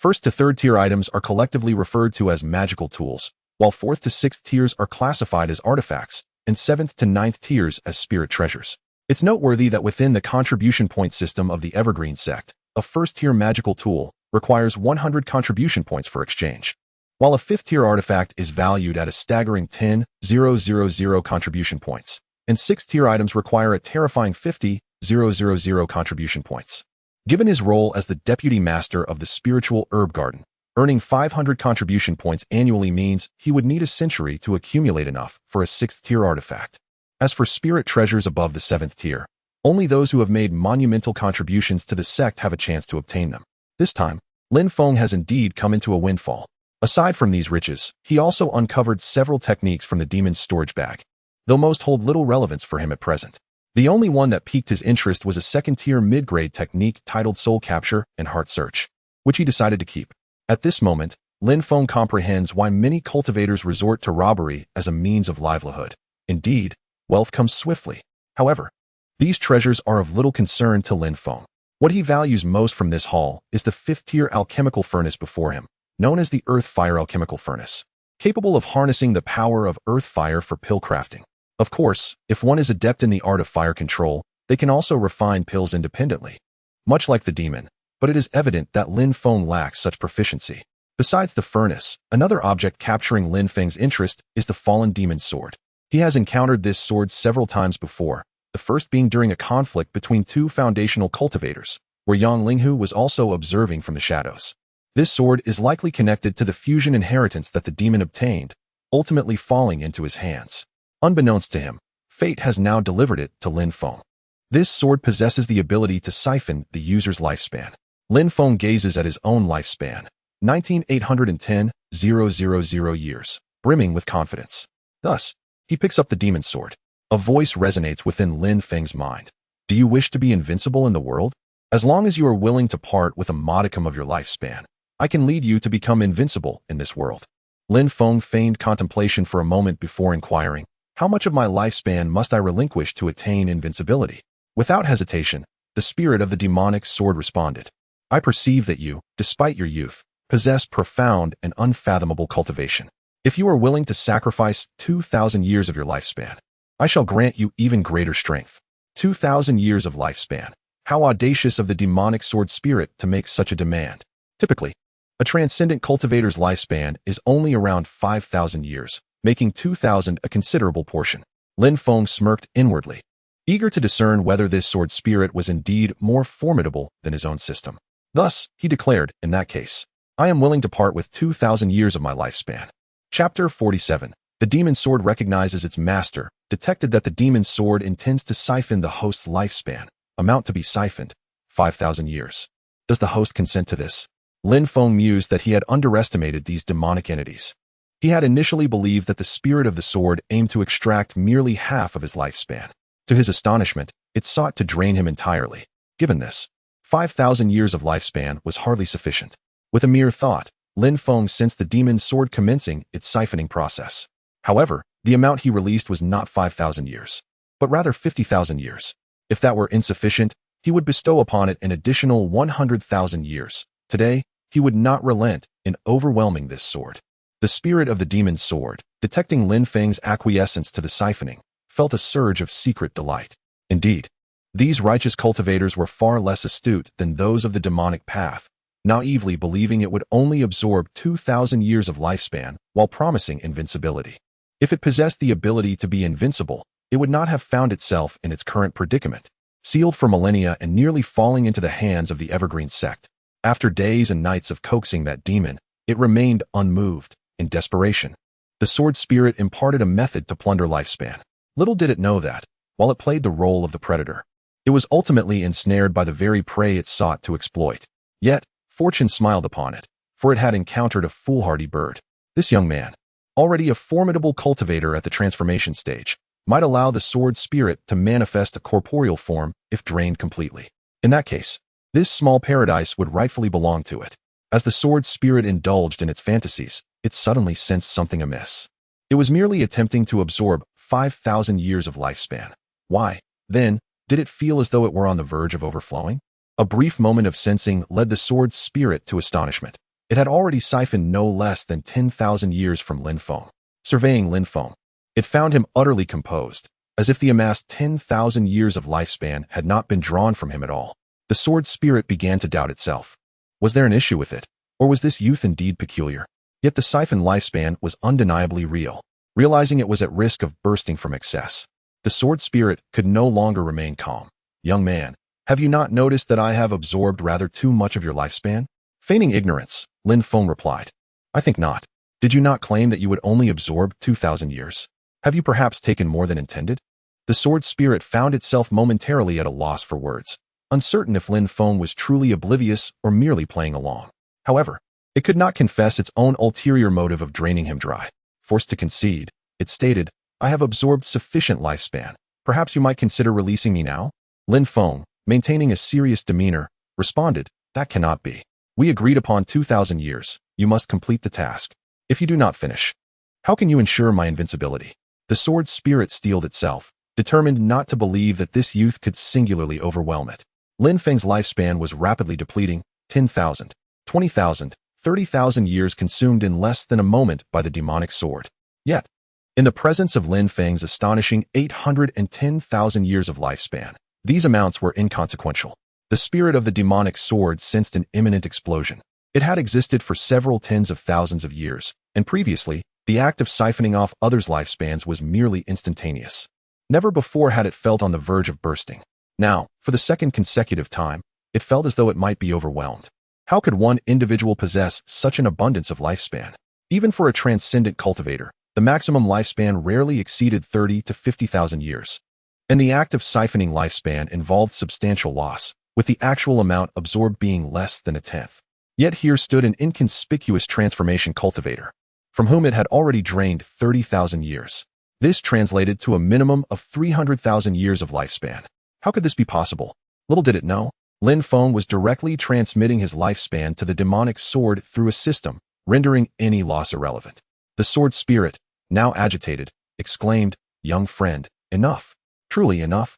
A: 1st to 3rd tier items are collectively referred to as magical tools, while 4th to 6th tiers are classified as artifacts, and 7th to 9th tiers as spirit treasures. It's noteworthy that within the contribution point system of the Evergreen sect, a 1st-tier magical tool requires 100 contribution points for exchange, while a 5th-tier artifact is valued at a staggering 10,000 contribution points, and 6th-tier items require a terrifying 50,000 contribution points. Given his role as the deputy master of the spiritual herb garden, earning 500 contribution points annually means he would need a century to accumulate enough for a 6th-tier artifact. As for spirit treasures above the 7th tier, only those who have made monumental contributions to the sect have a chance to obtain them. This time, Lin Feng has indeed come into a windfall. Aside from these riches, he also uncovered several techniques from the demon's storage bag, though most hold little relevance for him at present. The only one that piqued his interest was a 2nd-tier mid-grade technique titled Soul Capture and Heart Search, which he decided to keep. At this moment, Lin Feng comprehends why many cultivators resort to robbery as a means of livelihood. Indeed, wealth comes swiftly. However, these treasures are of little concern to Lin Feng. What he values most from this haul is the 5th-tier alchemical furnace before him, known as the Earth Fire Alchemical Furnace, capable of harnessing the power of earth fire for pill crafting. Of course, if one is adept in the art of fire control, they can also refine pills independently, much like the demon, but it is evident that Lin Feng lacks such proficiency. Besides the furnace, another object capturing Lin Feng's interest is the fallen demon's sword. He has encountered this sword several times before, the first being during a conflict between two foundational cultivators, where Yang Linghu was also observing from the shadows. This sword is likely connected to the fusion inheritance that the demon obtained, ultimately falling into his hands. Unbeknownst to him, fate has now delivered it to Lin Feng. This sword possesses the ability to siphon the user's lifespan. Lin Feng gazes at his own lifespan, 19,810,000 years, brimming with confidence. Thus, he picks up the demon's sword. A voice resonates within Lin Feng's mind. Do you wish to be invincible in the world? As long as you are willing to part with a modicum of your lifespan, I can lead you to become invincible in this world. Lin Feng feigned contemplation for a moment before inquiring, how much of my lifespan must I relinquish to attain invincibility? Without hesitation, the spirit of the demonic sword responded. I perceive that you, despite your youth, possess profound and unfathomable cultivation. If you are willing to sacrifice 2,000 years of your lifespan, I shall grant you even greater strength. 2,000 years of lifespan. How audacious of the demonic sword spirit to make such a demand. Typically, a transcendent cultivator's lifespan is only around 5,000 years, making 2,000 a considerable portion. Lin Feng smirked inwardly, eager to discern whether this sword spirit was indeed more formidable than his own system. Thus, he declared, in that case, I am willing to part with 2,000 years of my lifespan. Chapter 47. The demon's sword recognizes its master, detected that the demon's sword intends to siphon the host's lifespan. Amount to be siphoned, 5,000 years. Does the host consent to this? Lin Feng mused that he had underestimated these demonic entities. He had initially believed that the spirit of the sword aimed to extract merely half of his lifespan. To his astonishment, it sought to drain him entirely. Given this, 5,000 years of lifespan was hardly sufficient. With a mere thought, Lin Feng sensed the demon's sword commencing its siphoning process. However, the amount he released was not 5,000 years, but rather 50,000 years. If that were insufficient, he would bestow upon it an additional 100,000 years. Today, he would not relent in overwhelming this sword. The spirit of the demon's sword, detecting Lin Feng's acquiescence to the siphoning, felt a surge of secret delight. Indeed, these righteous cultivators were far less astute than those of the demonic path, naively believing it would only absorb 2,000 years of lifespan while promising invincibility. If it possessed the ability to be invincible, it would not have found itself in its current predicament, sealed for millennia and nearly falling into the hands of the Evergreen sect. After days and nights of coaxing that demon, it remained unmoved. In desperation, the sword spirit imparted a method to plunder lifespan. Little did it know that, while it played the role of the predator, it was ultimately ensnared by the very prey it sought to exploit. Yet, fortune smiled upon it, for it had encountered a foolhardy bird. This young man, already a formidable cultivator at the transformation stage, might allow the sword spirit to manifest a corporeal form if drained completely. In that case, this small paradise would rightfully belong to it. As the sword spirit indulged in its fantasies, it suddenly sensed something amiss. It was merely attempting to absorb 5,000 years of lifespan. Why, then, did it feel as though it were on the verge of overflowing? A brief moment of sensing led the sword spirit to astonishment. It had already siphoned no less than 10,000 years from Lin Feng. Surveying Lin Feng, it found him utterly composed, as if the amassed 10,000 years of lifespan had not been drawn from him at all. The sword spirit began to doubt itself. Was there an issue with it, or was this youth indeed peculiar? Yet the siphoned lifespan was undeniably real. Realizing it was at risk of bursting from excess, the sword spirit could no longer remain calm. Young man, have you not noticed that I have absorbed rather too much of your lifespan? Feigning ignorance, Lin Feng replied. I think not. Did you not claim that you would only absorb 2,000 years? Have you perhaps taken more than intended? The sword spirit found itself momentarily at a loss for words, uncertain if Lin Feng was truly oblivious or merely playing along. However, it could not confess its own ulterior motive of draining him dry. Forced to concede, it stated, I have absorbed sufficient lifespan. Perhaps you might consider releasing me now? Lin Feng, maintaining a serious demeanor, responded, that cannot be. We agreed upon 2,000 years. You must complete the task. If you do not finish, how can you ensure my invincibility? The sword spirit steeled itself, determined not to believe that this youth could singularly overwhelm it. Lin Feng's lifespan was rapidly depleting, 10,000, 20,000, 30,000 years consumed in less than a moment by the demonic sword. Yet, in the presence of Lin Feng's astonishing 810,000 years of lifespan, these amounts were inconsequential. The spirit of the demonic sword sensed an imminent explosion. It had existed for several tens of thousands of years, and previously, the act of siphoning off others' lifespans was merely instantaneous. Never before had it felt on the verge of bursting. Now, for the second consecutive time, it felt as though it might be overwhelmed. How could one individual possess such an abundance of lifespan? Even for a transcendent cultivator, the maximum lifespan rarely exceeded 30 to 50,000 years. And the act of siphoning lifespan involved substantial loss, with the actual amount absorbed being less than a tenth. Yet here stood an inconspicuous transformation cultivator, from whom it had already drained 30,000 years. This translated to a minimum of 300,000 years of lifespan. How could this be possible? Little did it know, Lin Feng was directly transmitting his lifespan to the demonic sword through a system, rendering any loss irrelevant. The sword spirit, now agitated, exclaimed, Young friend, enough. Truly enough.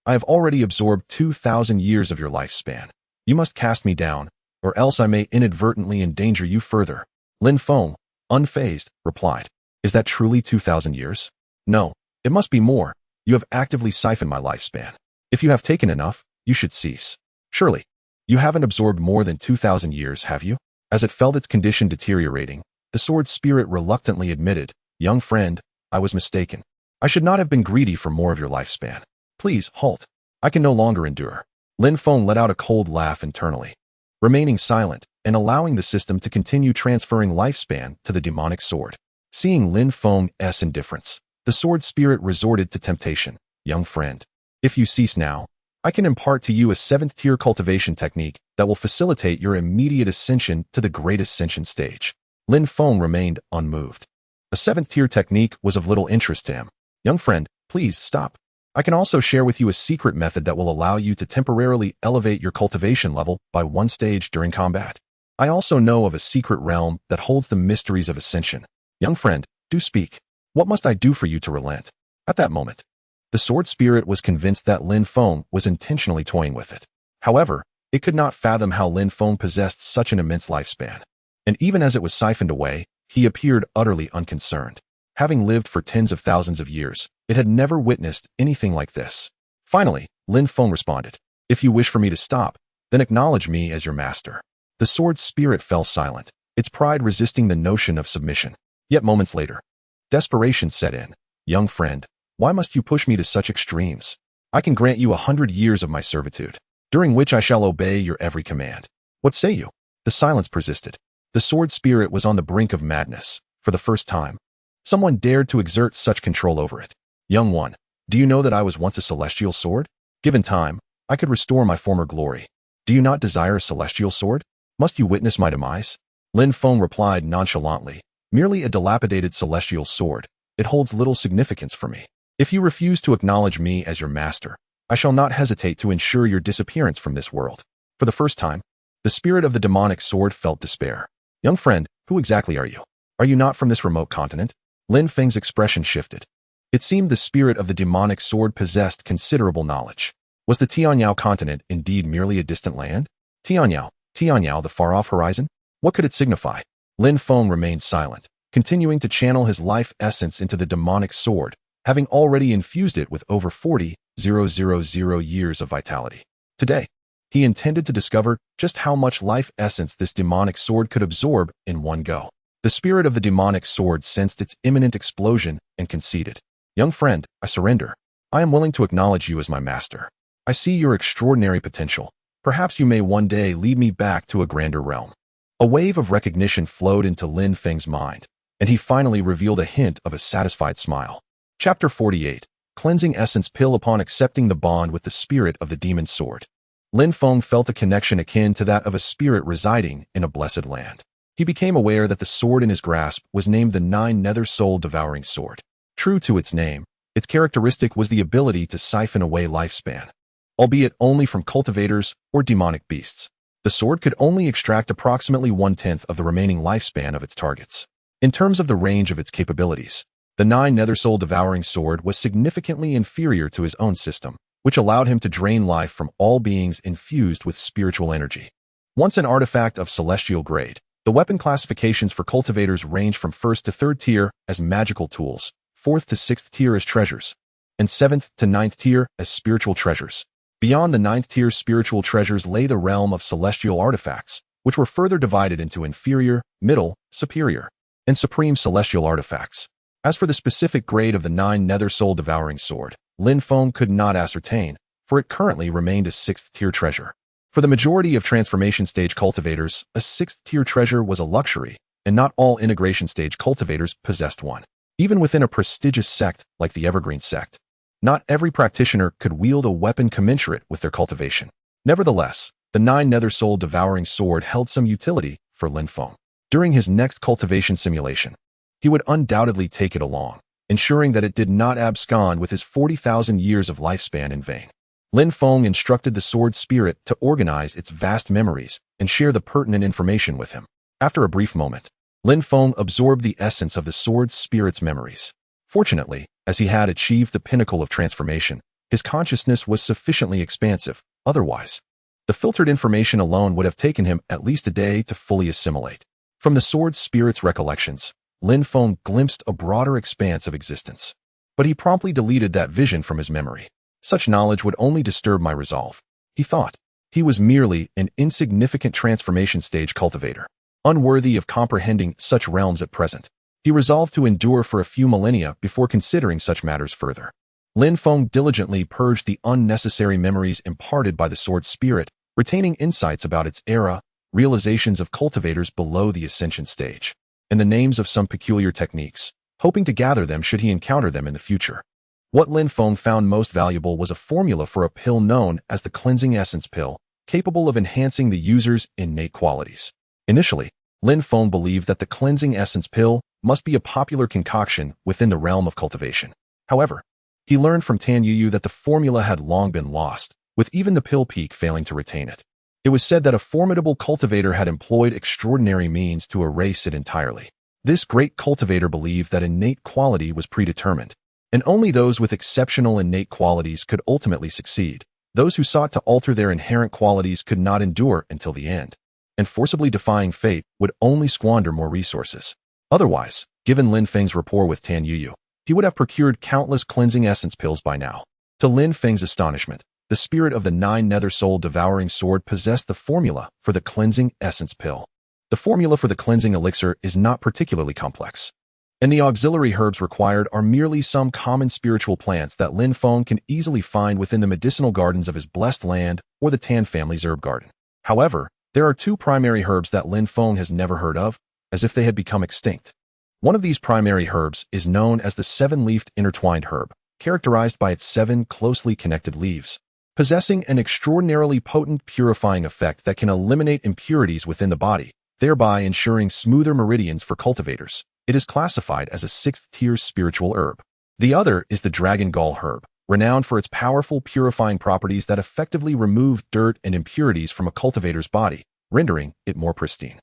A: I have already absorbed 2,000 years of your lifespan. You must cast me down, or else I may inadvertently endanger you further. Lin Feng, unfazed, replied, Is that truly 2,000 years? No, it must be more. You have actively siphoned my lifespan. If you have taken enough, you should cease. Surely, you haven't absorbed more than 2,000 years, have you? As it felt its condition deteriorating, the sword spirit reluctantly admitted, Young friend, I was mistaken. I should not have been greedy for more of your lifespan. Please, halt. I can no longer endure. Lin Feng let out a cold laugh internally, remaining silent and allowing the system to continue transferring lifespan to the demonic sword. Seeing Lin Feng's indifference, the sword spirit resorted to temptation. Young friend, if you cease now, I can impart to you a 7th-tier cultivation technique that will facilitate your immediate ascension to the great ascension stage. Lin Feng remained unmoved. A 7th-tier technique was of little interest to him. Young friend, please stop. I can also share with you a secret method that will allow you to temporarily elevate your cultivation level by 1 stage during combat. I also know of a secret realm that holds the mysteries of ascension. Young friend, do speak. What must I do for you to relent? At that moment, the sword spirit was convinced that Lin Feng was intentionally toying with it. However, it could not fathom how Lin Feng possessed such an immense lifespan. And even as it was siphoned away, he appeared utterly unconcerned. Having lived for tens of thousands of years, it had never witnessed anything like this. Finally, Lin Feng responded, "If you wish for me to stop, then acknowledge me as your master." The sword's spirit fell silent, its pride resisting the notion of submission. Yet moments later, desperation set in. "Young friend, why must you push me to such extremes? I can grant you 100 years of my servitude, during which I shall obey your every command. What say you?" The silence persisted. The sword spirit was on the brink of madness. For the first time, someone dared to exert such control over it. "Young one, do you know that I was once a celestial sword? Given time, I could restore my former glory. Do you not desire a celestial sword? Must you witness my demise?" Lin Feng replied nonchalantly, "Merely a dilapidated celestial sword. It holds little significance for me. If you refuse to acknowledge me as your master, I shall not hesitate to ensure your disappearance from this world." For the first time, the spirit of the demonic sword felt despair. "Young friend, who exactly are you? Are you not from this remote continent?" Lin Feng's expression shifted. It seemed the spirit of the demonic sword possessed considerable knowledge. Was the Tianyao continent indeed merely a distant land? Tianyao, the far-off horizon? What could it signify? Lin Feng remained silent, continuing to channel his life essence into the demonic sword, having already infused it with over 40,000 years of vitality. Today, he intended to discover just how much life essence this demonic sword could absorb in one go. The spirit of the demonic sword sensed its imminent explosion and conceded. "Young friend, I surrender. I am willing to acknowledge you as my master. I see your extraordinary potential. Perhaps you may one day lead me back to a grander realm." A wave of recognition flowed into Lin Feng's mind, and he finally revealed a hint of a satisfied smile. Chapter 48. Cleansing Essence Pill. Upon accepting the bond with the spirit of the demon sword, Lin Feng felt a connection akin to that of a spirit residing in a blessed land. He became aware that the sword in his grasp was named the Nine Nether Soul Devouring Sword. True to its name, its characteristic was the ability to siphon away lifespan, albeit only from cultivators or demonic beasts. The sword could only extract approximately 1/10 of the remaining lifespan of its targets. In terms of the range of its capabilities, the Nine Nether Soul Devouring Sword was significantly inferior to his own system, which allowed him to drain life from all beings infused with spiritual energy. Once an artifact of celestial grade, the weapon classifications for cultivators range from 1st to 3rd tier as magical tools, 4th to 6th tier as treasures, and 7th to 9th tier as spiritual treasures. Beyond the 9th tier spiritual treasures lay the realm of celestial artifacts, which were further divided into inferior, middle, superior, and supreme celestial artifacts. As for the specific grade of the Nine Nether Soul Devouring Sword, Lin Feng could not ascertain, for it currently remained a 6th tier treasure. For the majority of transformation stage cultivators, a 6th tier treasure was a luxury, and not all integration stage cultivators possessed one. Even within a prestigious sect like the Evergreen sect, not every practitioner could wield a weapon commensurate with their cultivation. Nevertheless, the Nine Nether Soul Devouring Sword held some utility for Lin Feng. During his next cultivation simulation, he would undoubtedly take it along, ensuring that it did not abscond with his 40,000 years of lifespan in vain. Lin Feng instructed the sword spirit to organize its vast memories and share the pertinent information with him. After a brief moment, Lin Feng absorbed the essence of the sword spirit's memories. Fortunately, as he had achieved the pinnacle of transformation, his consciousness was sufficiently expansive. Otherwise, the filtered information alone would have taken him at least a day to fully assimilate. From the sword spirit's recollections, Lin Feng glimpsed a broader expanse of existence. But he promptly deleted that vision from his memory. Such knowledge would only disturb my resolve, he thought. He was merely an insignificant transformation stage cultivator, unworthy of comprehending such realms at present. He resolved to endure for a few millennia before considering such matters further. Lin Feng diligently purged the unnecessary memories imparted by the sword spirit, retaining insights about its era, realizations of cultivators below the ascension stage, and the names of some peculiar techniques, hoping to gather them should he encounter them in the future. What Lin Feng found most valuable was a formula for a pill known as the Cleansing Essence Pill, capable of enhancing the user's innate qualities. Initially, Lin Feng believed that the Cleansing Essence Pill must be a popular concoction within the realm of cultivation. However, he learned from Tan Yuyu that the formula had long been lost, with even the pill peak failing to retain it. It was said that a formidable cultivator had employed extraordinary means to erase it entirely. This great cultivator believed that innate quality was predetermined, and only those with exceptional innate qualities could ultimately succeed. Those who sought to alter their inherent qualities could not endure until the end, and forcibly defying fate would only squander more resources. Otherwise, given Lin Feng's rapport with Tan Yuyu, he would have procured countless cleansing essence pills by now. To Lin Feng's astonishment, the spirit of the 9 nether soul devouring sword possessed the formula for the cleansing essence pill. The formula for the cleansing elixir is not particularly complex, and the auxiliary herbs required are merely some common spiritual plants that Lin Feng can easily find within the medicinal gardens of his blessed land or the Tan family's herb garden. However, there are 2 primary herbs that Lin Feng has never heard of, as if they had become extinct. One of these primary herbs is known as the 7-leafed intertwined herb, characterized by its 7 closely connected leaves, possessing an extraordinarily potent purifying effect that can eliminate impurities within the body, thereby ensuring smoother meridians for cultivators. It is classified as a 6th-tier spiritual herb. The other is the dragon gall herb, renowned for its powerful purifying properties that effectively remove dirt and impurities from a cultivator's body, rendering it more pristine.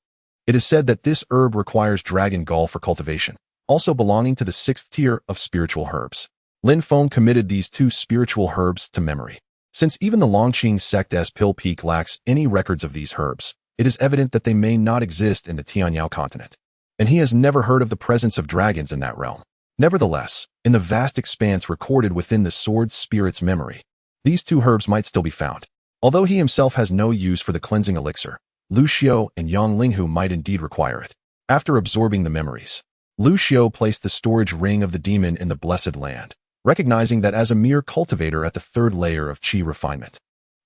A: It is said that this herb requires dragon gall for cultivation, also belonging to the 6th tier of spiritual herbs. Lin Feng committed these 2 spiritual herbs to memory. Since even the Longqing sect's Pill Peak lacks any records of these herbs, it is evident that they may not exist in the Tianyao continent, and he has never heard of the presence of dragons in that realm. Nevertheless, in the vast expanse recorded within the sword spirit's memory, these 2 herbs might still be found. Although he himself has no use for the cleansing elixir, Lu Xiu and Yang Linghu might indeed require it. After absorbing the memories, Lu Xiu placed the storage ring of the demon in the blessed land, recognizing that as a mere cultivator at the 3rd layer of qi refinement,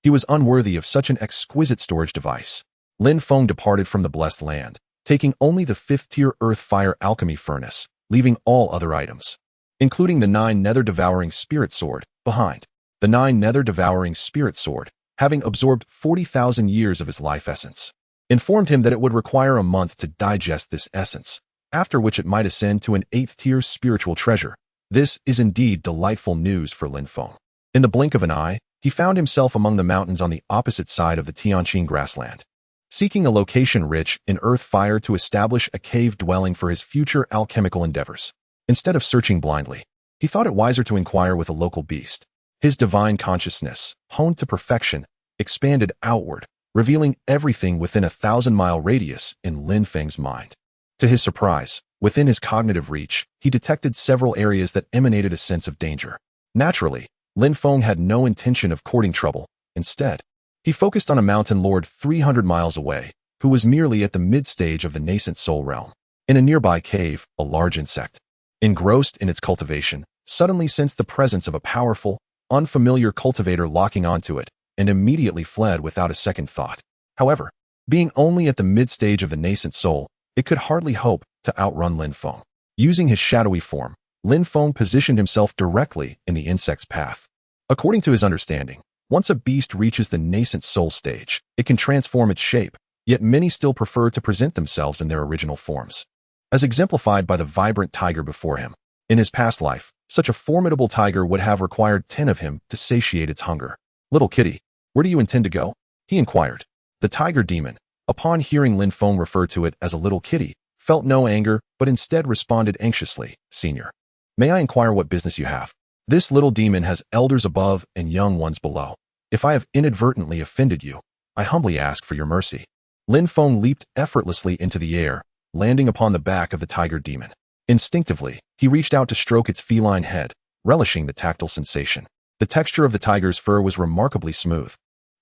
A: he was unworthy of such an exquisite storage device. Lin Feng departed from the blessed land, taking only the 5th-tier earth fire alchemy furnace, leaving all other items, including the 9 nether devouring spirit sword, behind. The 9 nether devouring spirit sword, having absorbed 40,000 years of his life essence, informed him that it would require a month to digest this essence, after which it might ascend to an 8th-tier spiritual treasure. This is indeed delightful news for Lin Feng. In the blink of an eye, he found himself among the mountains on the opposite side of the Tianqing grassland, seeking a location rich in earth fire to establish a cave dwelling for his future alchemical endeavors. Instead of searching blindly, he thought it wiser to inquire with a local beast. His divine consciousness, honed to perfection, expanded outward, revealing everything within a 1,000-mile radius in Lin Feng's mind. To his surprise, within his cognitive reach, he detected several areas that emanated a sense of danger. Naturally, Lin Feng had no intention of courting trouble. Instead, he focused on a mountain lord 300 miles away, who was merely at the mid-stage of the nascent soul realm. In a nearby cave, a large insect, engrossed in its cultivation, suddenly sensed the presence of a powerful, unfamiliar cultivator locking onto it, and immediately fled without a second thought. However, being only at the mid-stage of the nascent soul, it could hardly hope to outrun Lin Feng. Using his shadowy form, Lin Feng positioned himself directly in the insect's path. According to his understanding, once a beast reaches the nascent soul stage, it can transform its shape, yet many still prefer to present themselves in their original forms. As exemplified by the vibrant tiger before him, in his past life, such a formidable tiger would have required 10 of him to satiate its hunger. "Little kitty, where do you intend to go?" he inquired. The tiger demon, upon hearing Lin Feng refer to it as a little kitty, felt no anger, but instead responded anxiously, "Senior, may I inquire what business you have? This little demon has elders above and young ones below. If I have inadvertently offended you, I humbly ask for your mercy." Lin Feng leaped effortlessly into the air, landing upon the back of the tiger demon. Instinctively, he reached out to stroke its feline head, relishing the tactile sensation. The texture of the tiger's fur was remarkably smooth,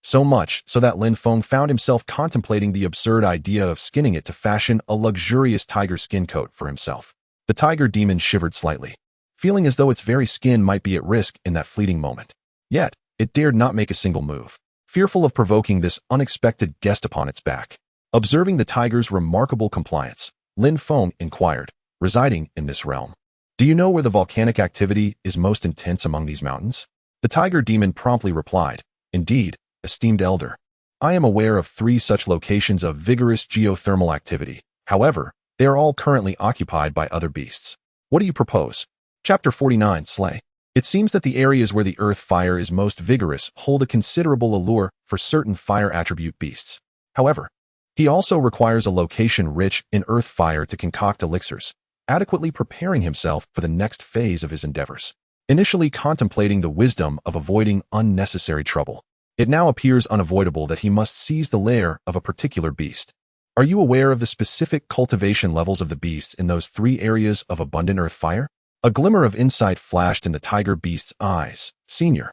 A: so much so that Lin Feng found himself contemplating the absurd idea of skinning it to fashion a luxurious tiger skin coat for himself. The tiger demon shivered slightly, feeling as though its very skin might be at risk in that fleeting moment. Yet, it dared not make a single move, fearful of provoking this unexpected guest upon its back. Observing the tiger's remarkable compliance, Lin Feng inquired, "Residing in this realm, do you know where the volcanic activity is most intense among these mountains?" The tiger demon promptly replied, "Indeed, esteemed elder. I am aware of 3 such locations of vigorous geothermal activity. However, they are all currently occupied by other beasts. What do you propose?" Chapter 49, Slay. It seems that the areas where the earth fire is most vigorous hold a considerable allure for certain fire attribute beasts. However, he also requires a location rich in earth fire to concoct elixirs, adequately preparing himself for the next phase of his endeavors. Initially contemplating the wisdom of avoiding unnecessary trouble, It now appears unavoidable that he must seize the lair of a particular beast. Are you aware of the specific cultivation levels of the beasts in those 3 areas of abundant earth fire? A glimmer of insight flashed in the tiger beast's eyes. Senior,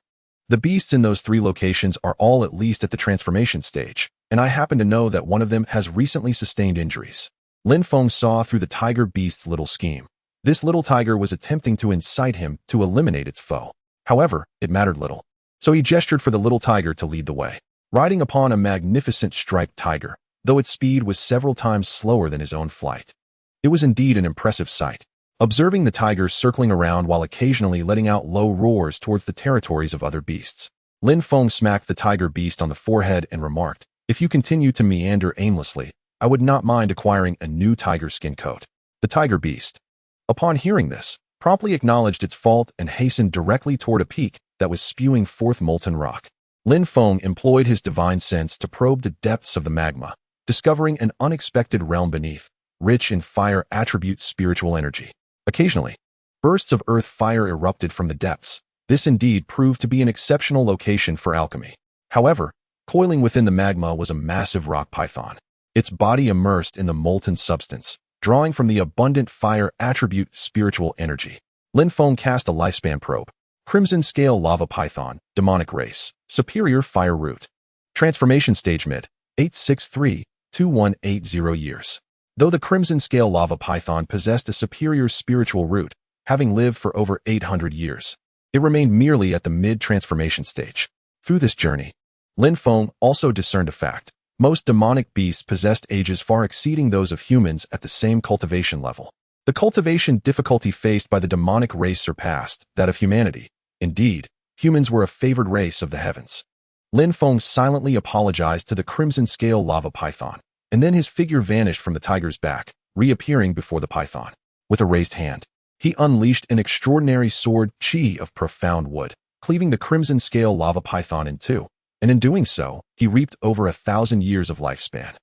A: the beasts in those 3 locations are all at least at the transformation stage, and I happen to know that one of them has recently sustained injuries. Lin Feng saw through the tiger beast's little scheme. This little tiger was attempting to incite him to eliminate its foe. However, it mattered little. So he gestured for the little tiger to lead the way. Riding upon a magnificent striped tiger, though its speed was several times slower than his own flight. It was indeed an impressive sight. Observing the tiger circling around while occasionally letting out low roars towards the territories of other beasts, Lin Feng smacked the tiger beast on the forehead and remarked, "If you continue to meander aimlessly, I would not mind acquiring a new tiger skin coat." The tiger beast, upon hearing this, promptly acknowledged its fault and hastened directly toward a peak that was spewing forth molten rock. Lin Feng employed his divine sense to probe the depths of the magma, discovering an unexpected realm beneath, rich in fire attribute spiritual energy. Occasionally, bursts of earth fire erupted from the depths. This indeed proved to be an exceptional location for alchemy. However, coiling within the magma was a massive rock python, its body immersed in the molten substance, drawing from the abundant fire attribute spiritual energy. Lin Feng cast a lifespan probe. Crimson scale lava python, demonic race, superior fire root. Transformation stage mid, 863-2180 years. Though the crimson scale lava python possessed a superior spiritual root, having lived for over 800 years, it remained merely at the mid-transformation stage. Through this journey, Lin Feng also discerned a fact. Most demonic beasts possessed ages far exceeding those of humans at the same cultivation level. The cultivation difficulty faced by the demonic race surpassed that of humanity. Indeed, humans were a favored race of the heavens. Lin Feng silently apologized to the crimson scale lava python, and then his figure vanished from the tiger's back, reappearing before the python. With a raised hand, he unleashed an extraordinary sword chi of profound wood, cleaving the crimson scale lava python in 2, and in doing so, he reaped over 1,000 years of lifespan.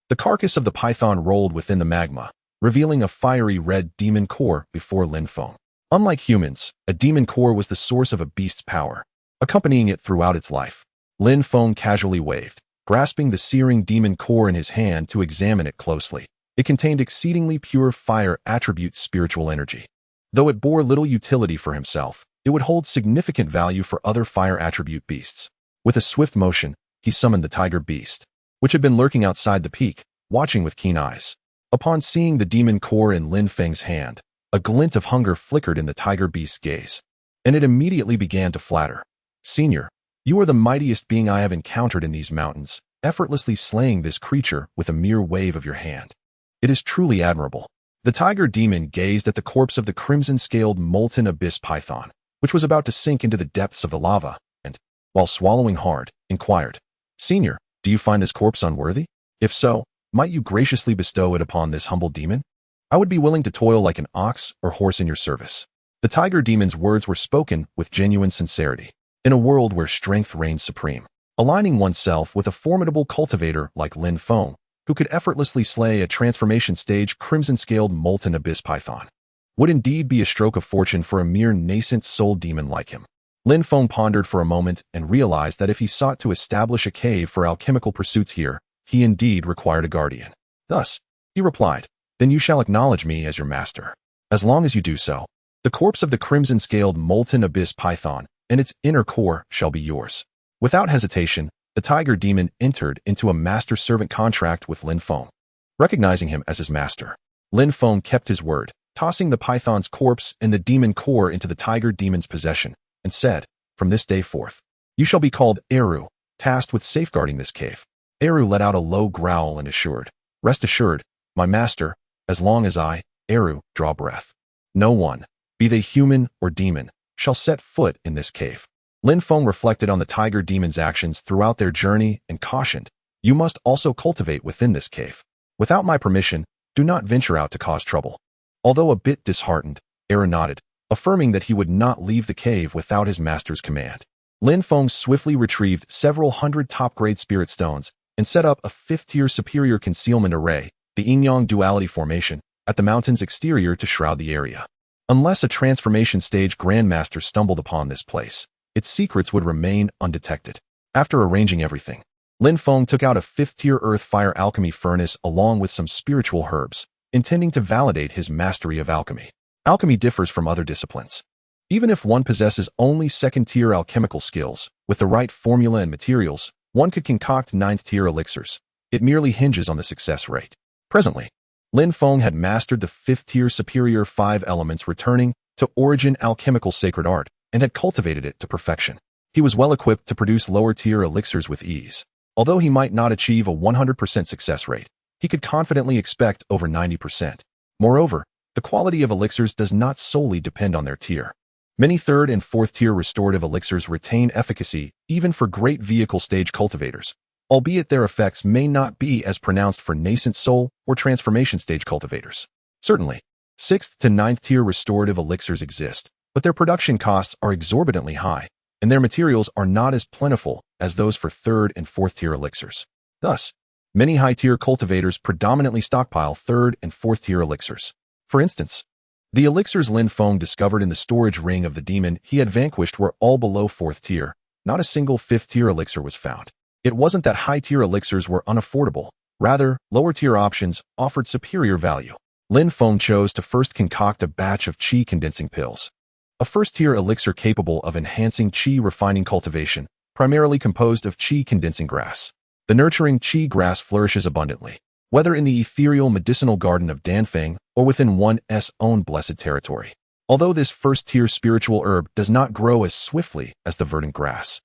A: The carcass of the python rolled within the magma, revealing a fiery red demon core before Lin Feng. Unlike humans, a demon core was the source of a beast's power, accompanying it throughout its life. Lin Feng casually waved, grasping the searing demon core in his hand to examine it closely. It contained exceedingly pure fire attribute spiritual energy. Though it bore little utility for himself, it would hold significant value for other fire attribute beasts. With a swift motion, he summoned the tiger beast, which had been lurking outside the peak, watching with keen eyes. Upon seeing the demon core in Lin Feng's hand, a glint of hunger flickered in the tiger beast's gaze, and it immediately began to flatter. "Senior, you are the mightiest being I have encountered in these mountains, effortlessly slaying this creature with a mere wave of your hand. It is truly admirable." The tiger demon gazed at the corpse of the crimson-scaled molten abyss python, which was about to sink into the depths of the lava, and, while swallowing hard, inquired, "Senior, do you find this corpse unworthy? If so, might you graciously bestow it upon this humble demon? I would be willing to toil like an ox or horse in your service." The tiger demon's words were spoken with genuine sincerity. In a world where strength reigns supreme, aligning oneself with a formidable cultivator like Lin Feng, who could effortlessly slay a transformation stage crimson-scaled molten abyss python, would indeed be a stroke of fortune for a mere nascent soul demon like him. Lin Feng pondered for a moment and realized that if he sought to establish a cave for alchemical pursuits here, he indeed required a guardian. Thus, he replied, "Then you shall acknowledge me as your master. As long as you do so, the corpse of the crimson-scaled molten abyss python and its inner core shall be yours." Without hesitation, the tiger demon entered into a master-servant contract with Lin Feng. Recognizing him as his master, Lin Feng kept his word, tossing the python's corpse and the demon core into the tiger demon's possession, and said, "From this day forth, you shall be called Eru, tasked with safeguarding this cave." Eru let out a low growl and assured, "Rest assured, my master, as long as I, Eru, draw breath, no one, be they human or demon, shall set foot in this cave." Lin Feng reflected on the tiger demon's actions throughout their journey and cautioned, "You must also cultivate within this cave. Without my permission, do not venture out to cause trouble." Although a bit disheartened, Eru nodded, affirming that he would not leave the cave without his master's command. Lin Feng swiftly retrieved several hundred top-grade spirit stones and set up a 5th-tier superior concealment array, the yin-yang duality formation, at the mountain's exterior to shroud the area. Unless a transformation stage grandmaster stumbled upon this place, its secrets would remain undetected. After arranging everything, Lin Feng took out a 5th-tier earth fire alchemy furnace along with some spiritual herbs, intending to validate his mastery of alchemy. Alchemy differs from other disciplines. Even if one possesses only 2nd-tier alchemical skills, with the right formula and materials, one could concoct 9th-tier elixirs. It merely hinges on the success rate. Presently, Lin Feng had mastered the 5th-tier superior 5 elements returning to origin alchemical sacred art and had cultivated it to perfection. He was well equipped to produce lower-tier elixirs with ease. Although he might not achieve a 100% success rate, he could confidently expect over 90%. Moreover, the quality of elixirs does not solely depend on their tier. Many 3rd and 4th-tier restorative elixirs retain efficacy even for great vehicle stage cultivators, albeit their effects may not be as pronounced for nascent soul or transformation stage cultivators. Certainly, 6th to 9th-tier restorative elixirs exist, but their production costs are exorbitantly high, and their materials are not as plentiful as those for 3rd and 4th-tier elixirs. Thus, many high-tier cultivators predominantly stockpile 3rd and 4th-tier elixirs. For instance, the elixirs Lin Feng discovered in the storage ring of the demon he had vanquished were all below 4th tier. Not a single 5th-tier elixir was found. It wasn't that high-tier elixirs were unaffordable. Rather, lower-tier options offered superior value. Lin Feng chose to first concoct a batch of qi condensing pills. A 1st-tier elixir capable of enhancing qi refining cultivation, primarily composed of qi condensing grass. The nurturing qi grass flourishes abundantly, whether in the ethereal medicinal garden of Danfeng or within one's own blessed territory. Although this 1st-tier spiritual herb does not grow as swiftly as the verdant grass,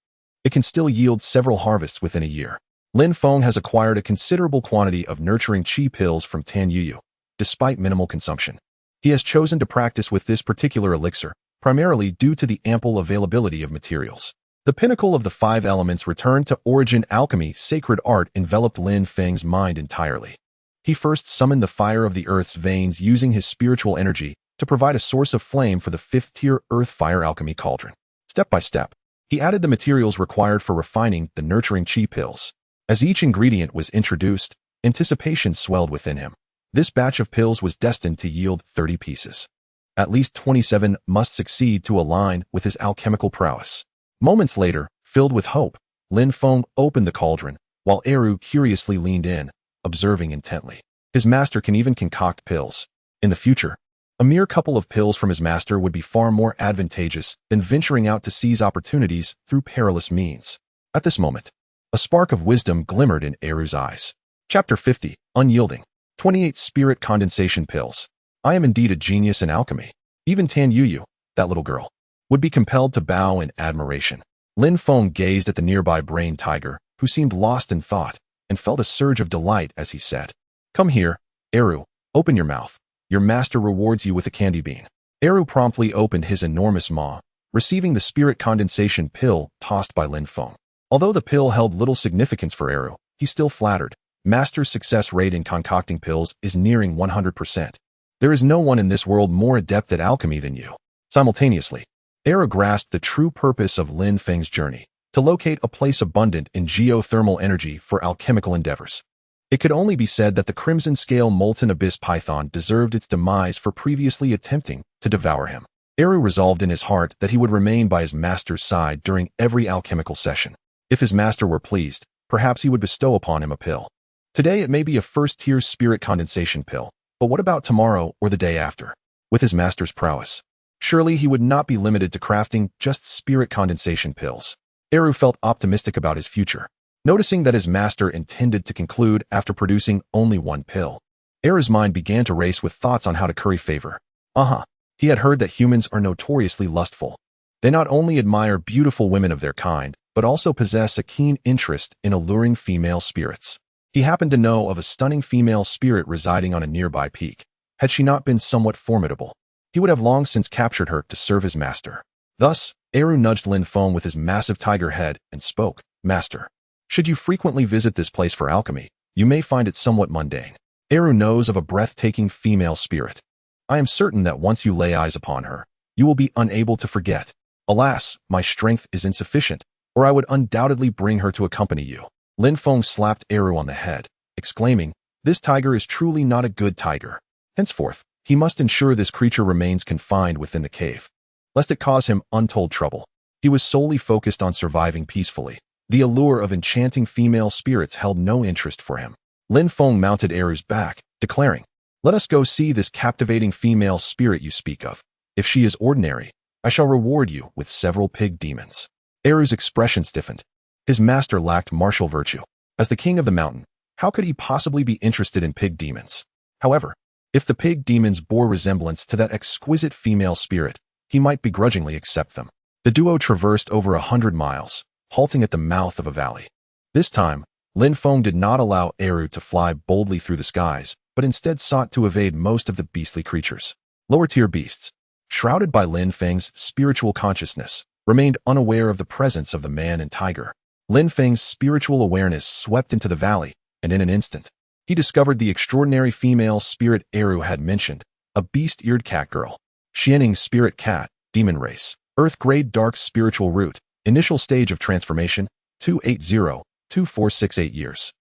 A: it can still yield several harvests within a year. Lin Feng has acquired a considerable quantity of nurturing qi pills from Tan Yuyu, despite minimal consumption. He has chosen to practice with this particular elixir, primarily due to the ample availability of materials. The pinnacle of the 5 elements returned to origin alchemy sacred art enveloped Lin Feng's mind entirely. He first summoned the fire of the earth's veins using his spiritual energy to provide a source of flame for the 5th-tier earth fire alchemy cauldron. Step by step, he added the materials required for refining the nurturing qi pills. As each ingredient was introduced, anticipation swelled within him. This batch of pills was destined to yield 30 pieces. At least 27 must succeed to align with his alchemical prowess. Moments later, filled with hope, Lin Feng opened the cauldron, while Eru curiously leaned in, observing intently. His master can even concoct pills. In the future, a mere couple of pills from his master would be far more advantageous than venturing out to seize opportunities through perilous means. At this moment, a spark of wisdom glimmered in Eru's eyes. Chapter 50, Unyielding. 28 Spirit Condensation Pills. I am indeed a genius in alchemy. Even Tan Yuyu, that little girl, would be compelled to bow in admiration. Lin Feng gazed at the nearby brain tiger, who seemed lost in thought, and felt a surge of delight as he said, "Come here, Eru, open your mouth. Your master rewards you with a candy bean." Eru promptly opened his enormous maw, receiving the spirit condensation pill tossed by Lin Feng. Although the pill held little significance for Eru, he still flattered. Master's success rate in concocting pills is nearing 100%. There is no one in this world more adept at alchemy than you. Simultaneously, Eru grasped the true purpose of Lin Feng's journey, to locate a place abundant in geothermal energy for alchemical endeavors. It could only be said that the crimson-scale molten abyss python deserved its demise for previously attempting to devour him. Eru resolved in his heart that he would remain by his master's side during every alchemical session. If his master were pleased, perhaps he would bestow upon him a pill. Today it may be a 1st-tier spirit condensation pill, but what about tomorrow or the day after? With his master's prowess, surely he would not be limited to crafting just spirit condensation pills. Eru felt optimistic about his future, noticing that his master intended to conclude after producing only one pill. Eru's mind began to race with thoughts on how to curry favor. He had heard that humans are notoriously lustful. They not only admire beautiful women of their kind, but also possess a keen interest in alluring female spirits. He happened to know of a stunning female spirit residing on a nearby peak. Had she not been somewhat formidable, he would have long since captured her to serve his master. Thus, Eru nudged Lin Feng with his massive tiger head and spoke, "Master, should you frequently visit this place for alchemy, you may find it somewhat mundane. Eru knows of a breathtaking female spirit. I am certain that once you lay eyes upon her, you will be unable to forget. Alas, my strength is insufficient, or I would undoubtedly bring her to accompany you." Lin Feng slapped Eru on the head, exclaiming, "This tiger is truly not a good tiger. Henceforth, he must ensure this creature remains confined within the cave, lest it cause him untold trouble." He was solely focused on surviving peacefully, The allure of enchanting female spirits held no interest for him. Lin Feng mounted Eru's back, declaring, "Let us go see this captivating female spirit you speak of. If she is ordinary, I shall reward you with several pig demons." Eru's expression stiffened. His master lacked martial virtue. As the king of the mountain, how could he possibly be interested in pig demons? However, if the pig demons bore resemblance to that exquisite female spirit, he might begrudgingly accept them. The duo traversed over 100 miles, halting at the mouth of a valley. This time, Lin Feng did not allow Eru to fly boldly through the skies, but instead sought to evade most of the beastly creatures. Lower-tier beasts, shrouded by Lin Feng's spiritual consciousness, remained unaware of the presence of the man and tiger. Lin Feng's spiritual awareness swept into the valley, and in an instant, he discovered the extraordinary female spirit Eru had mentioned, a beast-eared cat girl. Xianing spirit cat, demon race, earth-grade dark spiritual root, initial stage of transformation, 280-2468 years.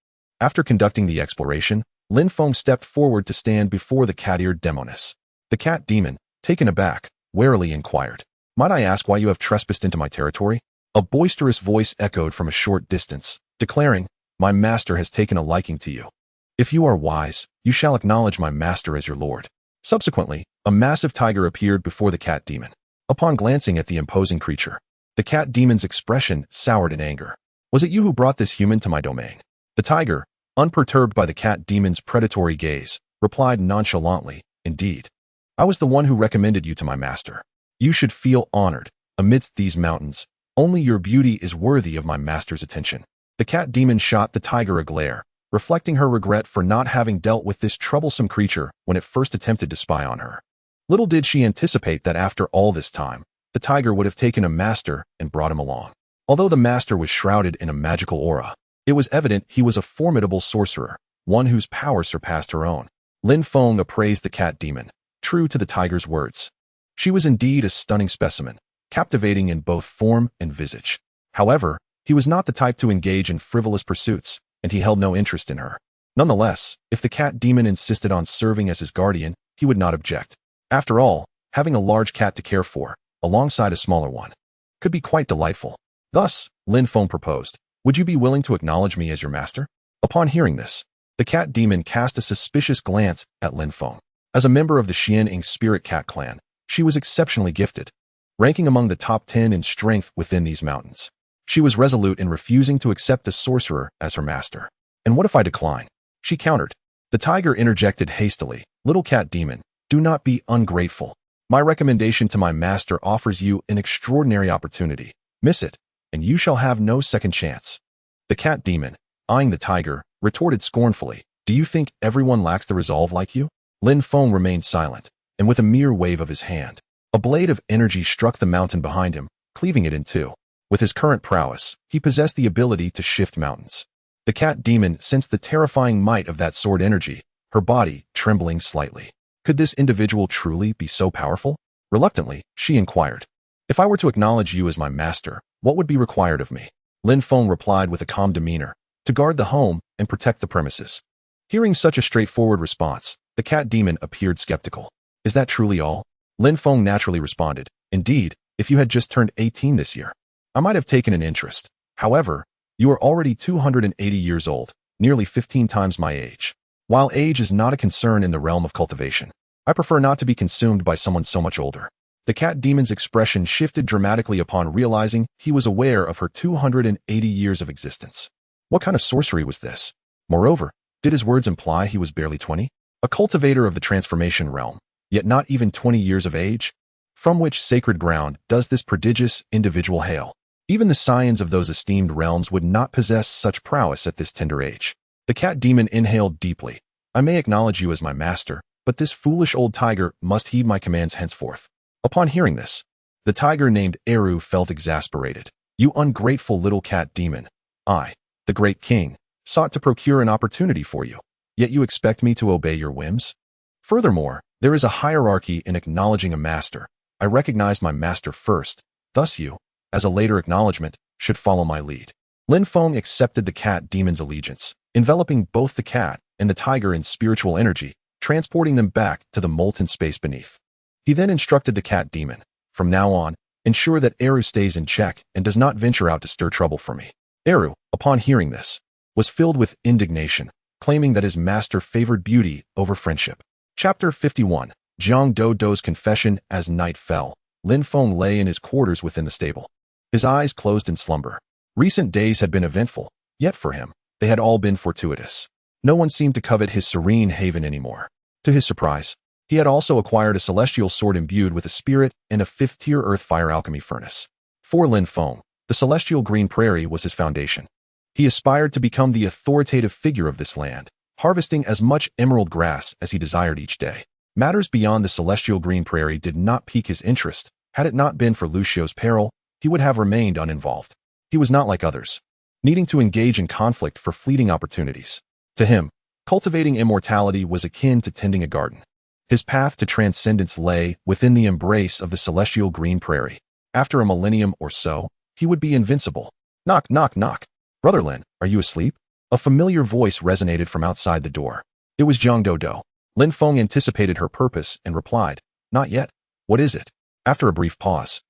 A: After conducting the exploration, Lin Feng stepped forward to stand before the cat-eared demoness. The cat demon, taken aback, warily inquired, "Might I ask why you have trespassed into my territory?" A boisterous voice echoed from a short distance, declaring, "My master has taken a liking to you. If you are wise, you shall acknowledge my master as your lord." Subsequently, a massive tiger appeared before the cat demon. Upon glancing at the imposing creature, the cat demon's expression soured in anger. "Was it you who brought this human to my domain?" The tiger, unperturbed by the cat demon's predatory gaze, replied nonchalantly, "Indeed. I was the one who recommended you to my master. You should feel honored. Amidst these mountains, only your beauty is worthy of my master's attention." The cat demon shot the tiger a glare, reflecting her regret for not having dealt with this troublesome creature when it first attempted to spy on her. Little did she anticipate that after all this time, the tiger would have taken a master and brought him along. Although the master was shrouded in a magical aura, it was evident he was a formidable sorcerer, one whose power surpassed her own. Lin Feng appraised the cat demon, true to the tiger's words. She was indeed a stunning specimen, captivating in both form and visage. However, he was not the type to engage in frivolous pursuits, and he held no interest in her. Nonetheless, if the cat demon insisted on serving as his guardian, he would not object. After all, having a large cat to care for, alongside a smaller one, could be quite delightful. Thus, Lin Feng proposed, "Would you be willing to acknowledge me as your master?" Upon hearing this, the cat demon cast a suspicious glance at Lin Feng. As a member of the Xianing spirit cat clan, she was exceptionally gifted, ranking among the top 10 in strength within these mountains. She was resolute in refusing to accept a sorcerer as her master. "And what if I decline?" she countered. The tiger interjected hastily, "Little cat demon, do not be ungrateful. My recommendation to my master offers you an extraordinary opportunity. Miss it, and you shall have no second chance." The cat demon, eyeing the tiger, retorted scornfully, "Do you think everyone lacks the resolve like you?" Lin Feng remained silent, and with a mere wave of his hand, a blade of energy struck the mountain behind him, cleaving it in two. With his current prowess, he possessed the ability to shift mountains. The cat demon sensed the terrifying might of that sword energy, her body trembling slightly. Could this individual truly be so powerful? Reluctantly, she inquired, "If I were to acknowledge you as my master, what would be required of me?" Lin Feng replied with a calm demeanor, "To guard the home and protect the premises." Hearing such a straightforward response, the cat demon appeared skeptical. "Is that truly all?" Lin Feng naturally responded, "Indeed, if you had just turned 18 this year, I might have taken an interest. However, you are already 280 years old, nearly 15 times my age. While age is not a concern in the realm of cultivation, I prefer not to be consumed by someone so much older." The cat demon's expression shifted dramatically upon realizing he was aware of her 280 years of existence. What kind of sorcery was this? Moreover, did his words imply he was barely 20? A cultivator of the transformation realm, yet not even 20 years of age? From which sacred ground does this prodigious individual hail? Even the scions of those esteemed realms would not possess such prowess at this tender age. The cat demon inhaled deeply. "I may acknowledge you as my master, but this foolish old tiger must heed my commands henceforth." Upon hearing this, the tiger named Eru felt exasperated. "You ungrateful little cat demon. I, the great king, sought to procure an opportunity for you, yet you expect me to obey your whims? Furthermore, there is a hierarchy in acknowledging a master. I recognize my master first, thus you, as a later acknowledgement, should follow my lead." Lin Feng accepted the cat demon's allegiance, enveloping both the cat and the tiger in spiritual energy, transporting them back to the molten space beneath. He then instructed the cat demon, "From now on, ensure that Eru stays in check and does not venture out to stir trouble for me." Eru, upon hearing this, was filled with indignation, claiming that his master favored beauty over friendship. Chapter 51. Jiang Dodo's confession. As night fell, Lin Feng lay in his quarters within the stable. His eyes closed in slumber. Recent days had been eventful, yet for him, they had all been fortuitous. No one seemed to covet his serene haven anymore. To his surprise, he had also acquired a celestial sword imbued with a spirit and a fifth-tier earth fire alchemy furnace. For Lin Feng, the celestial green prairie was his foundation. He aspired to become the authoritative figure of this land, harvesting as much emerald grass as he desired each day. Matters beyond the celestial green prairie did not pique his interest. Had it not been for Lucio's peril, he would have remained uninvolved. He was not like others, needing to engage in conflict for fleeting opportunities. To him, cultivating immortality was akin to tending a garden. His path to transcendence lay within the embrace of the celestial green prairie. After a millennium or so, he would be invincible. Knock, knock, knock. Brother Lin, are you asleep? A familiar voice resonated from outside the door. It was Jiang Dodo. Lin Feng anticipated her purpose and replied, "Not yet. What is it?" After a brief pause,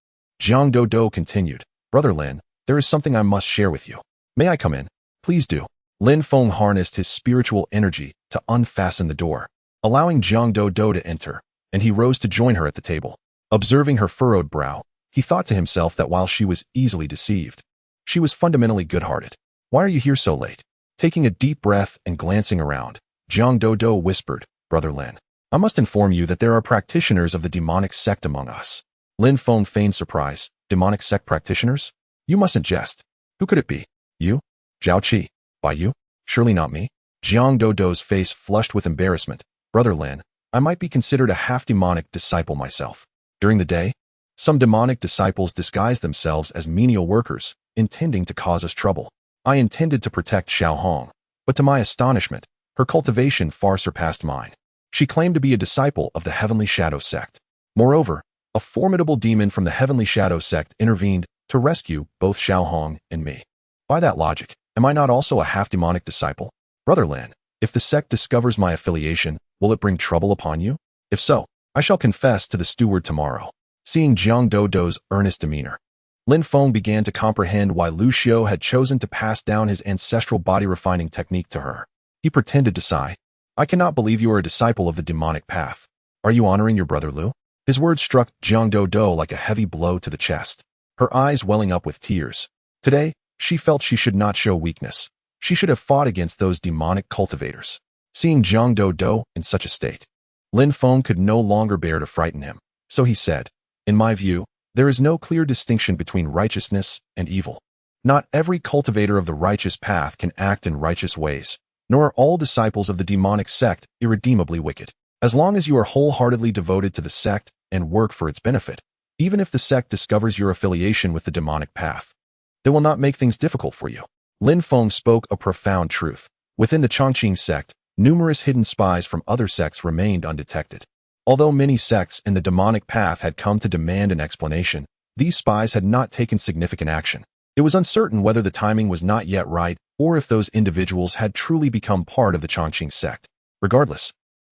A: Jiang Dodo continued, "Brother Lin, there is something I must share with you. May I come in?" "Please do." Lin Feng harnessed his spiritual energy to unfasten the door, allowing Jiang Dodo to enter, and he rose to join her at the table. Observing her furrowed brow, he thought to himself that while she was easily deceived, she was fundamentally good-hearted. "Why are you here so late?" Taking a deep breath and glancing around, Jiang Dodo whispered, "Brother Lin, I must inform you that there are practitioners of the demonic sect among us." Lin Feng feigned surprise. "Demonic sect practitioners? You mustn't jest. Who could it be? You? Zhao Qi? By you? Surely not me." Jiang Dodo's face flushed with embarrassment. "Brother Lin, I might be considered a half-demonic disciple myself. During the day, some demonic disciples disguise themselves as menial workers, intending to cause us trouble. I intended to protect Xiao Hong, but to my astonishment, her cultivation far surpassed mine. She claimed to be a disciple of the Heavenly Shadow Sect. Moreover, a formidable demon from the Heavenly Shadow Sect intervened to rescue both Xiao Hong and me. By that logic, am I not also a half-demonic disciple? Brother Lin, if the sect discovers my affiliation, will it bring trouble upon you? If so, I shall confess to the steward tomorrow." Seeing Jiang Dodo's earnest demeanor, Lin Feng began to comprehend why Lucio had chosen to pass down his ancestral body-refining technique to her. He pretended to sigh. "I cannot believe you are a disciple of the demonic path. Are you honoring your brother Lu?" His words struck Jiang Dodo like a heavy blow to the chest, her eyes welling up with tears. Today, she felt she should not show weakness. She should have fought against those demonic cultivators. Seeing Jiang Dodo in such a state, Lin Feng could no longer bear to frighten him, so he said, "In my view, there is no clear distinction between righteousness and evil. Not every cultivator of the righteous path can act in righteous ways, nor are all disciples of the demonic sect irredeemably wicked. As long as you are wholeheartedly devoted to the sect and work for its benefit, even if the sect discovers your affiliation with the demonic path, they will not make things difficult for you." Lin Feng spoke a profound truth. Within the Chongqing sect, numerous hidden spies from other sects remained undetected. Although many sects in the demonic path had come to demand an explanation, these spies had not taken significant action. It was uncertain whether the timing was not yet right or if those individuals had truly become part of the Chongqing sect. Regardless,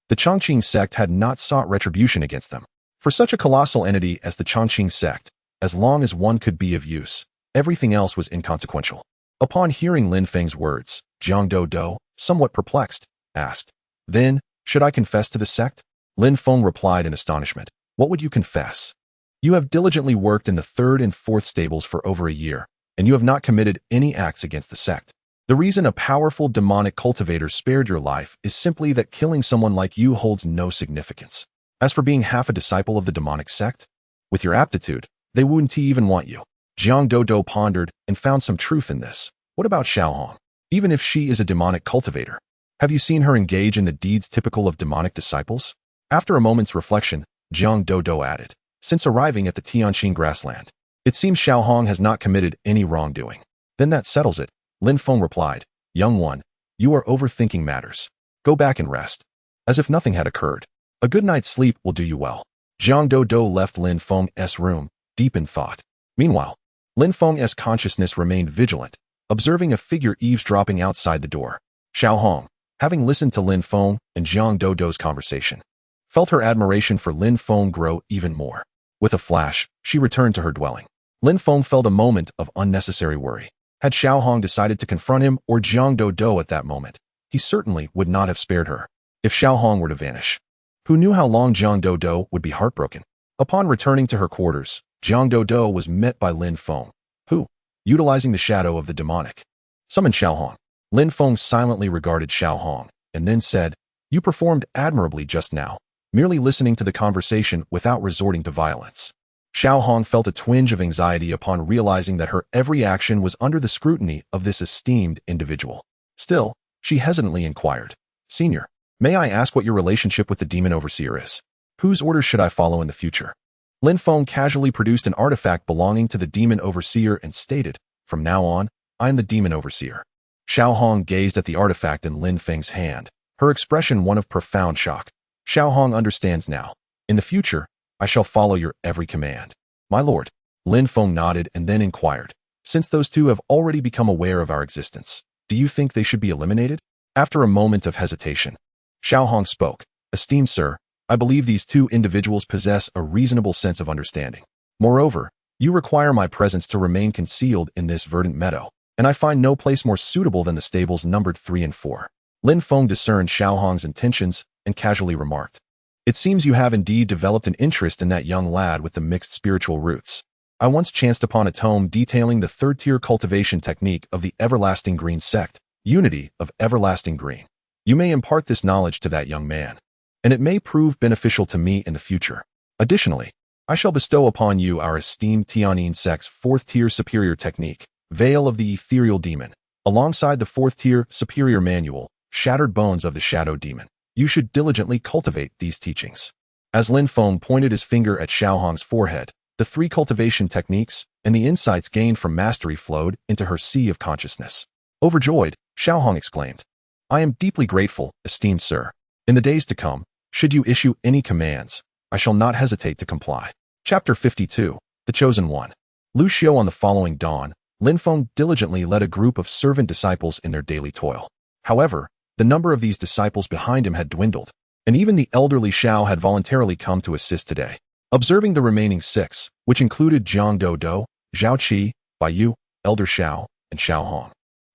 A: the Chongqing sect had not sought retribution against them. For such a colossal entity as the Chongqing sect, as long as one could be of use, everything else was inconsequential. Upon hearing Lin Feng's words, Jiang Dodo, somewhat perplexed, asked, "Then, should I confess to the sect?" Lin Feng replied in astonishment, "What would you confess? You have diligently worked in the 3rd and 4th stables for over a year, and you have not committed any acts against the sect. The reason a powerful demonic cultivator spared your life is simply that killing someone like you holds no significance. As for being half a disciple of the demonic sect, with your aptitude, they wouldn't even want you." Jiang Dodo pondered and found some truth in this. What about Xiao Hong? Even if she is a demonic cultivator, have you seen her engage in the deeds typical of demonic disciples? After a moment's reflection, Jiang Dodo added, "Since arriving at the Tianqing grassland, it seems Xiao Hong has not committed any wrongdoing." "Then that settles it," Lin Feng replied. "Young one, you are overthinking matters. Go back and rest, as if nothing had occurred. A good night's sleep will do you well." Jiang Dodo left Lin Feng's room, deep in thought. Meanwhile, Lin Feng's consciousness remained vigilant, observing a figure eavesdropping outside the door. Xiao Hong, having listened to Lin Feng and Jiang Dodo's conversation, felt her admiration for Lin Feng grow even more. With a flash, she returned to her dwelling. Lin Feng felt a moment of unnecessary worry. Had Xiao Hong decided to confront him or Jiang Dodo at that moment, he certainly would not have spared her. If Xiao Hong were to vanish, who knew how long Jiang Dodo would be heartbroken? Upon returning to her quarters, Jiang Dodo was met by Lin Feng, who, utilizing the shadow of the demonic, summoned Xiao Hong. Lin Feng silently regarded Xiao Hong and then said, "You performed admirably just now, merely listening to the conversation without resorting to violence." Xiao Hong felt a twinge of anxiety upon realizing that her every action was under the scrutiny of this esteemed individual. Still, she hesitantly inquired, "Senior, may I ask what your relationship with the demon overseer is? Whose orders should I follow in the future?" Lin Feng casually produced an artifact belonging to the demon overseer and stated, "From now on, I am the demon overseer." Xiao Hong gazed at the artifact in Lin Feng's hand, her expression one of profound shock. "Xiao Hong understands now. In the future, I shall follow your every command." "My lord." Lin Feng nodded and then inquired, "Since those two have already become aware of our existence, do you think they should be eliminated?" After a moment of hesitation, Xiao Hong spoke, "Esteemed sir, I believe these two individuals possess a reasonable sense of understanding. Moreover, you require my presence to remain concealed in this verdant meadow, and I find no place more suitable than the stables numbered 3 and 4. Lin Feng discerned Xiao Hong's intentions and casually remarked, "It seems you have indeed developed an interest in that young lad with the mixed spiritual roots. I once chanced upon a tome detailing the third-tier cultivation technique of the Everlasting Green sect, Unity of Everlasting Green. You may impart this knowledge to that young man, and it may prove beneficial to me in the future. Additionally, I shall bestow upon you our esteemed Tianyin sect's 4th-tier superior technique, Veil of the Ethereal Demon, alongside the 4th-tier superior manual, Shattered Bones of the Shadow Demon. You should diligently cultivate these teachings." As Lin Feng pointed his finger at Xiao Hong's forehead, the 3 cultivation techniques and the insights gained from mastery flowed into her sea of consciousness. Overjoyed, Xiao Hong exclaimed, "I am deeply grateful, esteemed sir. In the days to come, should you issue any commands, I shall not hesitate to comply." Chapter 52, The Chosen One. Lu Xiu. On the following dawn, Lin Feng diligently led a group of servant disciples in their daily toil. However, the number of these disciples behind him had dwindled, and even the elderly Xiao had voluntarily come to assist today. Observing the remaining 6, which included Jiang Dodo, Zhao Qi, Baiyu, Elder Xiao, and Xiao Hong,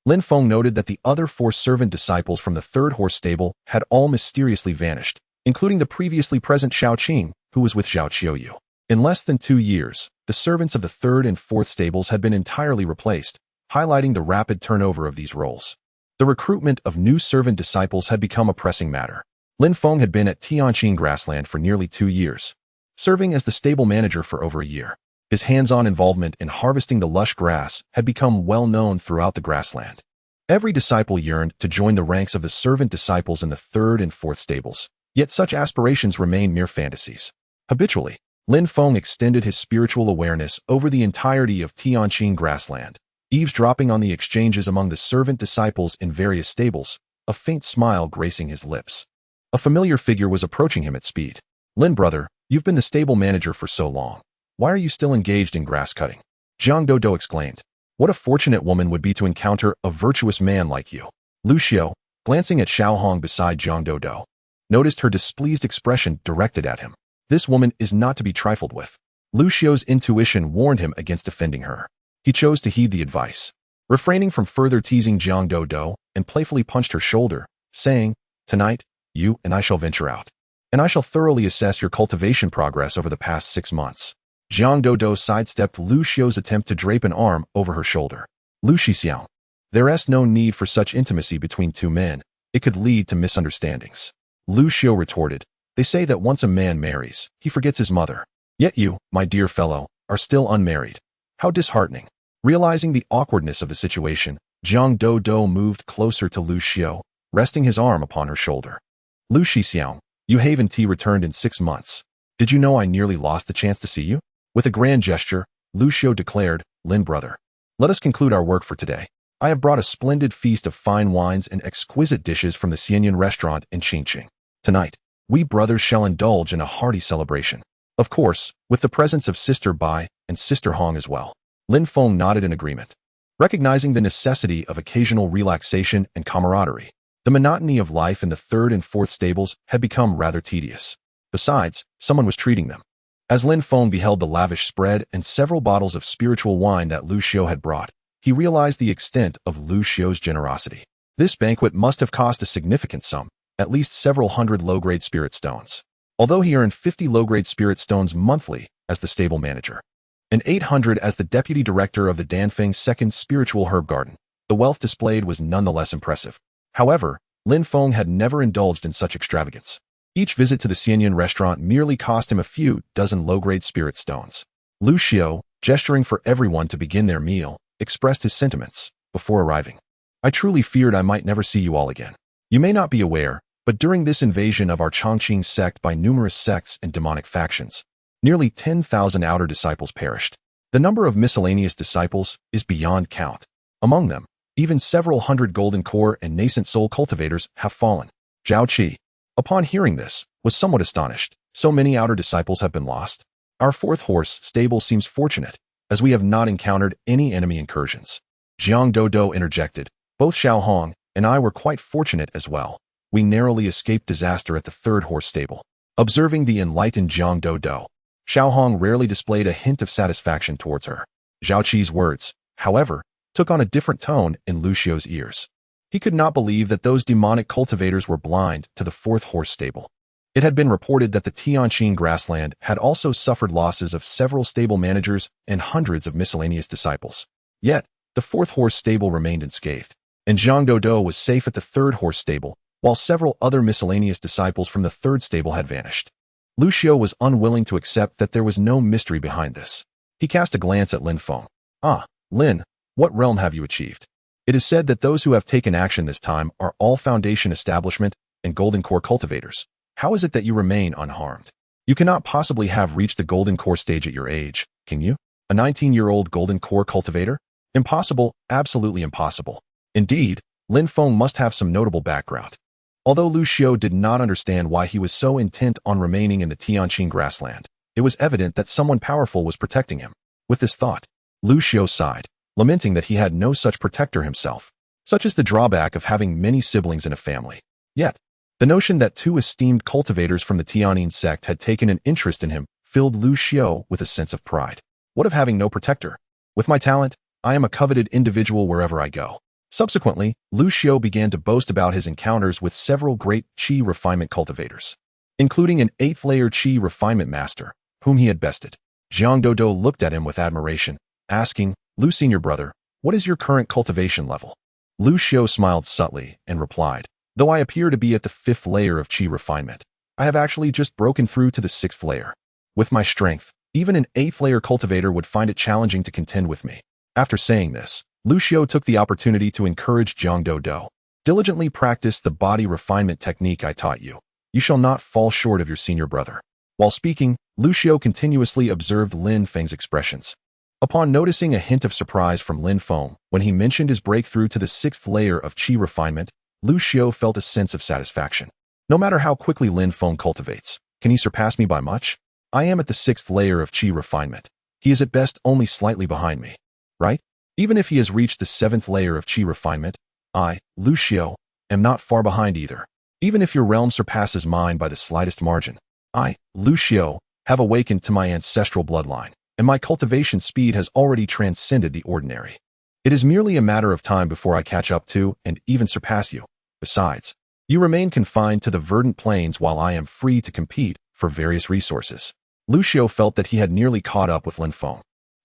A: Lin Feng noted that the other 4 servant disciples from the 3rd horse stable had all mysteriously vanished, including the previously present Xiao Qing, who was with Zhao Qiuyu. In less than 2 years, the servants of the 3rd and 4th stables had been entirely replaced, highlighting the rapid turnover of these roles. The recruitment of new servant disciples had become a pressing matter. Lin Feng had been at Tianqing Grassland for nearly 2 years, serving as the stable manager for over a year. His hands-on involvement in harvesting the lush grass had become well known throughout the grassland. Every disciple yearned to join the ranks of the servant disciples in the 3rd and 4th stables, yet such aspirations remained mere fantasies. Habitually, Lin Feng extended his spiritual awareness over the entirety of Tianqing Grassland, eavesdropping on the exchanges among the servant disciples in various stables, a faint smile gracing his lips. A familiar figure was approaching him at speed. "Lin brother, you've been the stable manager for so long. Why are you still engaged in grass cutting?" Jiang Dodo exclaimed. "What a fortunate woman would be to encounter a virtuous man like you." Lu Xiu, glancing at Xiao Hong beside Jiang Dodo, noticed her displeased expression directed at him. This woman is not to be trifled with. Lu Xiu's intuition warned him against offending her. He chose to heed the advice, refraining from further teasing Jiang Dodo, and playfully punched her shoulder, saying, "Tonight, you and I shall venture out, and I shall thoroughly assess your cultivation progress over the past 6 months." Jiang Dodo sidestepped Lu Xiu's attempt to drape an arm over her shoulder. "Lu Xixiang, there's no need for such intimacy between 2 men. It could lead to misunderstandings." Lu Xiu retorted, "They say that once a man marries, he forgets his mother. Yet you, my dear fellow, are still unmarried. How disheartening." Realizing the awkwardness of the situation, Jiang Dodo moved closer to Lu Xiu, resting his arm upon her shoulder. "Lu Xixiang, you haven't returned in 6 months. Did you know I nearly lost the chance to see you?" With a grand gesture, Lu Xiu declared, "Lin brother, let us conclude our work for today. I have brought a splendid feast of fine wines and exquisite dishes from the Xianyan restaurant in Qingqing. Tonight, we brothers shall indulge in a hearty celebration. Of course, with the presence of Sister Bai and Sister Hong as well." Lin Feng nodded in agreement, recognizing the necessity of occasional relaxation and camaraderie. The monotony of life in the 3rd and 4th stables had become rather tedious. Besides, someone was treating them. As Lin Feng beheld the lavish spread and several bottles of spiritual wine that Lu Xiu had brought, he he realized the extent of Lu Xiu's generosity. This banquet must have cost a significant sum, at least several hundred low-grade spirit stones. Although he earned 50 low-grade spirit stones monthly as the stable manager, and 800 as the deputy director of the Danfeng Second Spiritual Herb Garden, the wealth displayed was nonetheless impressive. However, Lin Feng had never indulged in such extravagance. Each visit to the Xianyan restaurant merely cost him a few dozen low-grade spirit stones. Lu Xiu, gesturing for everyone to begin their meal, expressed his sentiments before arriving. I truly feared I might never see you all again. You may not be aware, but during this invasion of our Chongqing sect by numerous sects and demonic factions, nearly 10,000 outer disciples perished. The number of miscellaneous disciples is beyond count. Among them, even several hundred golden core and nascent soul cultivators have fallen. Zhao Qi, upon hearing this, was somewhat astonished. So many outer disciples have been lost. Our fourth horse stable seems fortunate, as we have not encountered any enemy incursions. Jiang Dodo interjected. Both Xiao Hong and I were quite fortunate as well. We narrowly escaped disaster at the third horse stable. Observing the enlightened Jiang Dodo, Xiao Hong rarely displayed a hint of satisfaction towards her. Zhao Qi's words, however, took on a different tone in Lu Xiu's ears. He could not believe that those demonic cultivators were blind to the fourth horse stable. It had been reported that the Tianqing grassland had also suffered losses of several stable managers and hundreds of miscellaneous disciples. Yet, the fourth horse stable remained unscathed, and Jiang Dodo was safe at the third horse stable, while several other miscellaneous disciples from the third stable had vanished. Lu Xiu was unwilling to accept that there was no mystery behind this. He cast a glance at Lin Feng. Ah, Lin, what realm have you achieved? It is said that those who have taken action this time are all Foundation Establishment and Golden Core cultivators. How is it that you remain unharmed? You cannot possibly have reached the Golden Core stage at your age, can you? A 19-year-old Golden Core cultivator? Impossible, absolutely impossible. Indeed, Lin Feng must have some notable background. Although Lu Xiu did not understand why he was so intent on remaining in the Tianqing grassland, it was evident that someone powerful was protecting him. With this thought, Lu Xiu sighed, lamenting that he had no such protector himself. Such is the drawback of having many siblings in a family. Yet, the notion that two esteemed cultivators from the Tianyin sect had taken an interest in him filled Lu Xiu with a sense of pride. What of having no protector? With my talent, I am a coveted individual wherever I go. Subsequently, Lu Xiu began to boast about his encounters with several great Qi refinement cultivators, including an 8th-layer Qi refinement master, whom he had bested. Jiang Dodo looked at him with admiration, asking, Lu Senior Brother, what is your current cultivation level? Lu Xiu smiled subtly and replied, though I appear to be at the 5th layer of Qi refinement, I have actually just broken through to the 6th layer. With my strength, even an 8th-layer cultivator would find it challenging to contend with me. After saying this, Lu Xiu took the opportunity to encourage Jiang Dodo. Diligently practice the body refinement technique I taught you. You shall not fall short of your senior brother. While speaking, Lu Xiu continuously observed Lin Feng's expressions. Upon noticing a hint of surprise from Lin Feng when he mentioned his breakthrough to the 6th layer of Qi refinement, Lu Xiu felt a sense of satisfaction. No matter how quickly Lin Feng cultivates, can he surpass me by much? I am at the 6th layer of Qi refinement. He is at best only slightly behind me. Right? Even if he has reached the 7th layer of Qi refinement, I, Lu Xiu, am not far behind either. Even if your realm surpasses mine by the slightest margin, I, Lu Xiu, have awakened to my ancestral bloodline, and my cultivation speed has already transcended the ordinary. It is merely a matter of time before I catch up to and even surpass you. Besides, you remain confined to the verdant plains while I am free to compete for various resources. Lu Xiu felt that he had nearly caught up with Lin Feng.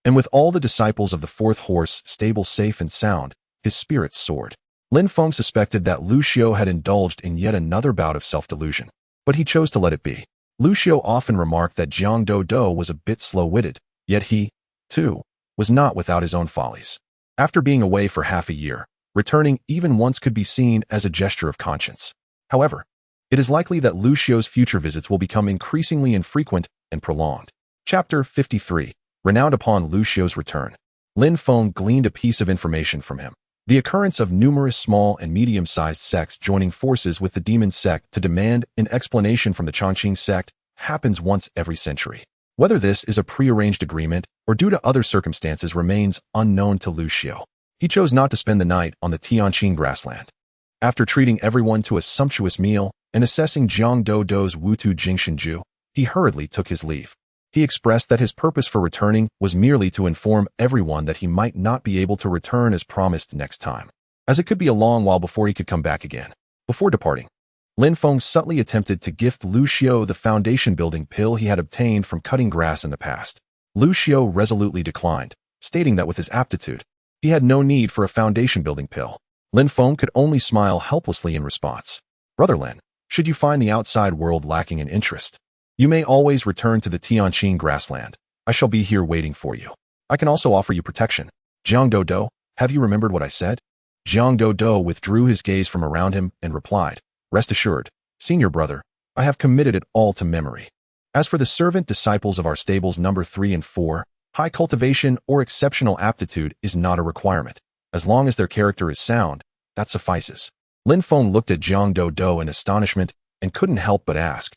A: And with all the disciples of the fourth horse stable safe and sound, his spirits soared. Lin Feng suspected that Lu Xiu had indulged in yet another bout of self-delusion, but he chose to let it be. Lu Xiu often remarked that Jiang Dodo was a bit slow-witted, yet he, too, was not without his own follies. After being away for half a year, returning even once could be seen as a gesture of conscience. However, it is likely that Lu Xiu's future visits will become increasingly infrequent and prolonged. Chapter 53. Renowned upon Lu Xiu's return, Lin Feng gleaned a piece of information from him. The occurrence of numerous small and medium-sized sects joining forces with the demon sect to demand an explanation from the Chongqing sect happens once every century. Whether this is a prearranged agreement or due to other circumstances remains unknown to Lu Xiu. He chose not to spend the night on the Tianqing grassland. After treating everyone to a sumptuous meal and assessing Jiang Dodo's Wutu Jingshenju, he hurriedly took his leave. He expressed that his purpose for returning was merely to inform everyone that he might not be able to return as promised next time, as it could be a long while before he could come back again. Before departing, Lin Feng subtly attempted to gift Lu Xiao the foundation-building pill he had obtained from cutting grass in the past. Lu Xiao resolutely declined, stating that with his aptitude, he had no need for a foundation-building pill. Lin Feng could only smile helplessly in response. Brother Lin, should you find the outside world lacking in interest, you may always return to the Tianqing grassland. I shall be here waiting for you. I can also offer you protection. Jiang Dodo, have you remembered what I said? Jiang Dodo withdrew his gaze from around him and replied, Rest assured, senior brother, I have committed it all to memory. As for the servant disciples of our stables number 3 and 4, high cultivation or exceptional aptitude is not a requirement. As long as their character is sound, that suffices. Lin Feng looked at Jiang Dodo in astonishment and couldn't help but ask,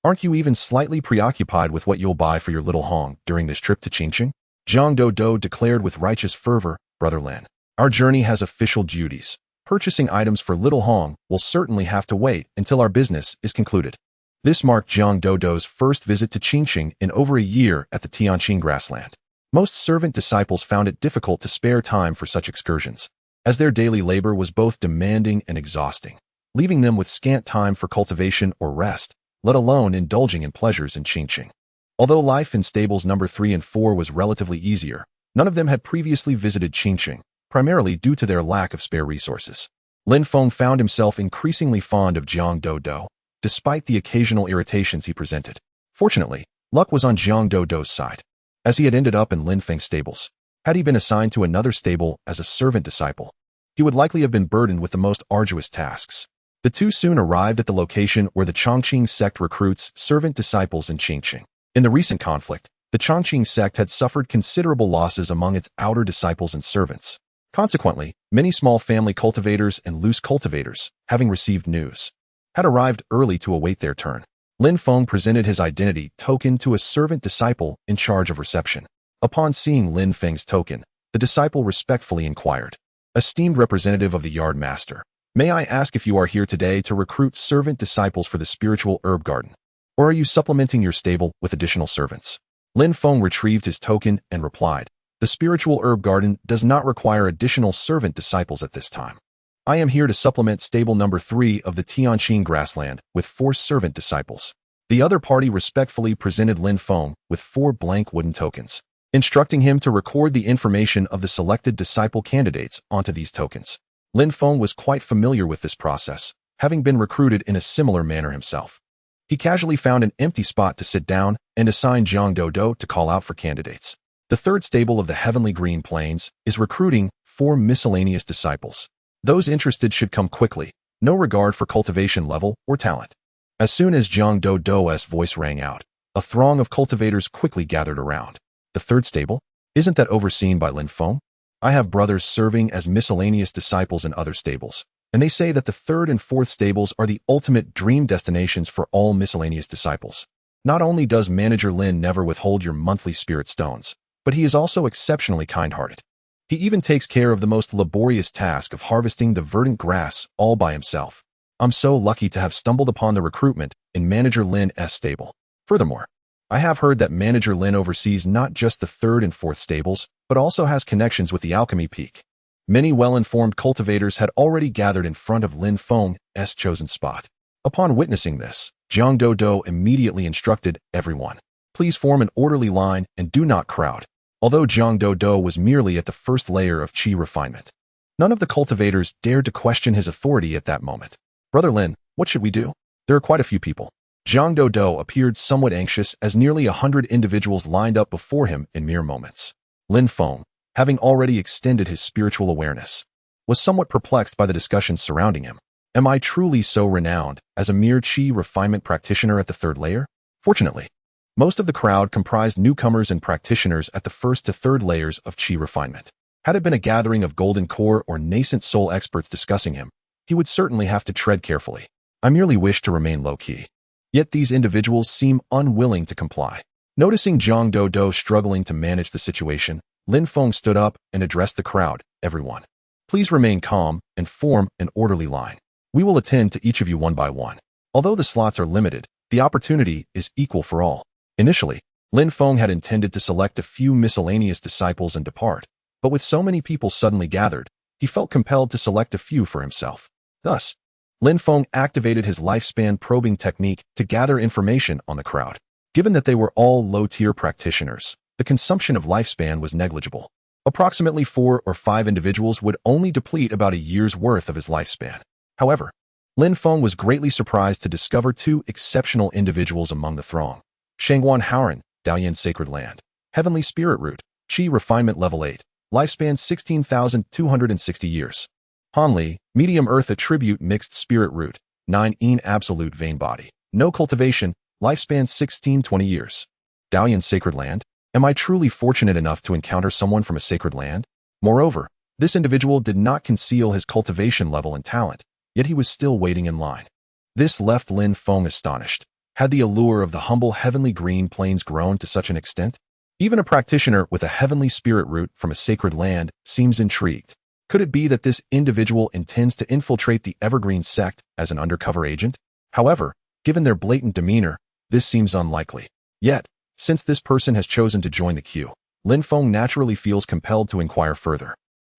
A: Aren't you even slightly preoccupied with what you'll buy for your little Hong during this trip to Qingqing? Jiang Dodo declared with righteous fervor, Brother Lin, our journey has official duties. Purchasing items for little Hong will certainly have to wait until our business is concluded. This marked Jiang Dodo's first visit to Qingqing in over a year at the Tianqing grassland. Most servant disciples found it difficult to spare time for such excursions, as their daily labor was both demanding and exhausting, leaving them with scant time for cultivation or rest, let alone indulging in pleasures in Qingqing. Although life in stables number 3 and 4 was relatively easier, none of them had previously visited Qingqing, primarily due to their lack of spare resources. Lin Feng found himself increasingly fond of Jiang Dodo, despite the occasional irritations he presented. Fortunately, luck was on Jiang Dodo's side, as he had ended up in Lin Feng's stables. Had he been assigned to another stable as a servant disciple, he would likely have been burdened with the most arduous tasks. The two soon arrived at the location where the Chongqing sect recruits servant disciples in Qingqing. In the recent conflict, the Chongqing sect had suffered considerable losses among its outer disciples and servants. Consequently, many small family cultivators and loose cultivators, having received news, had arrived early to await their turn. Lin Feng presented his identity token to a servant disciple in charge of reception. Upon seeing Lin Feng's token, the disciple respectfully inquired, Esteemed representative of the Yard Master, may I ask if you are here today to recruit servant disciples for the spiritual herb garden, or are you supplementing your stable with additional servants? Lin Feng retrieved his token and replied, The spiritual herb garden does not require additional servant disciples at this time. I am here to supplement stable number 3 of the Tianqing grassland with 4 servant disciples. The other party respectfully presented Lin Feng with 4 blank wooden tokens, instructing him to record the information of the selected disciple candidates onto these tokens. Lin Feng was quite familiar with this process, having been recruited in a similar manner himself. He casually found an empty spot to sit down and assigned Jiang Dodo to call out for candidates. The third stable of the Heavenly Green Plains is recruiting 4 miscellaneous disciples. Those interested should come quickly, no regard for cultivation level or talent. As soon as Jiang Dodo's voice rang out, a throng of cultivators quickly gathered around. The third stable? Isn't that overseen by Lin Feng? I have brothers serving as miscellaneous disciples in other stables, and they say that the third and fourth stables are the ultimate dream destinations for all miscellaneous disciples. Not only does Manager Lin never withhold your monthly spirit stones, but he is also exceptionally kind-hearted. He even takes care of the most laborious task of harvesting the verdant grass all by himself. I'm so lucky to have stumbled upon the recruitment in Manager Lin's stable. Furthermore, I have heard that Manager Lin oversees not just the third and fourth stables, but also has connections with the Alchemy Peak. Many well-informed cultivators had already gathered in front of Lin Feng's chosen spot. Upon witnessing this, Jiang Dodo immediately instructed everyone, Please form an orderly line and do not crowd. Although Jiang Dodo was merely at the first layer of qi refinement, none of the cultivators dared to question his authority at that moment. Brother Lin, what should we do? There are quite a few people. Jiang Dodo appeared somewhat anxious as nearly 100 individuals lined up before him in mere moments. Lin Feng, having already extended his spiritual awareness, was somewhat perplexed by the discussions surrounding him. Am I truly so renowned as a mere qi refinement practitioner at the third layer? Fortunately, most of the crowd comprised newcomers and practitioners at the first to third layers of qi refinement. Had it been a gathering of golden core or nascent soul experts discussing him, he would certainly have to tread carefully. I merely wish to remain low-key. Yet these individuals seem unwilling to comply. Noticing Jiang Dodo struggling to manage the situation, Lin Feng stood up and addressed the crowd. Everyone, please remain calm and form an orderly line. We will attend to each of you one by one. Although the slots are limited, the opportunity is equal for all. Initially, Lin Feng had intended to select a few miscellaneous disciples and depart, but with so many people suddenly gathered, he felt compelled to select a few for himself. Thus, Lin Feng activated his lifespan probing technique to gather information on the crowd. Given that they were all low-tier practitioners, the consumption of lifespan was negligible. Approximately 4 or 5 individuals would only deplete about a year's worth of his lifespan. However, Lin Feng was greatly surprised to discover 2 exceptional individuals among the throng. Shangguan Haoran, Daoyan Sacred Land, Heavenly Spirit Root, Qi Refinement Level 8, Lifespan 16,260 years. Han Li, Medium Earth Attribute Mixed Spirit Root, 9 Een Absolute Vein Body, No Cultivation, Lifespan 1620 years. Daoyan Sacred Land, am I truly fortunate enough to encounter someone from a sacred land? Moreover, this individual did not conceal his cultivation level and talent, yet he was still waiting in line. This left Lin Feng astonished. Had the allure of the humble heavenly green plains grown to such an extent? Even a practitioner with a heavenly spirit root from a sacred land seems intrigued. Could it be that this individual intends to infiltrate the Evergreen sect as an undercover agent? However, given their blatant demeanor, this seems unlikely. Yet, since this person has chosen to join the queue, Lin Feng naturally feels compelled to inquire further.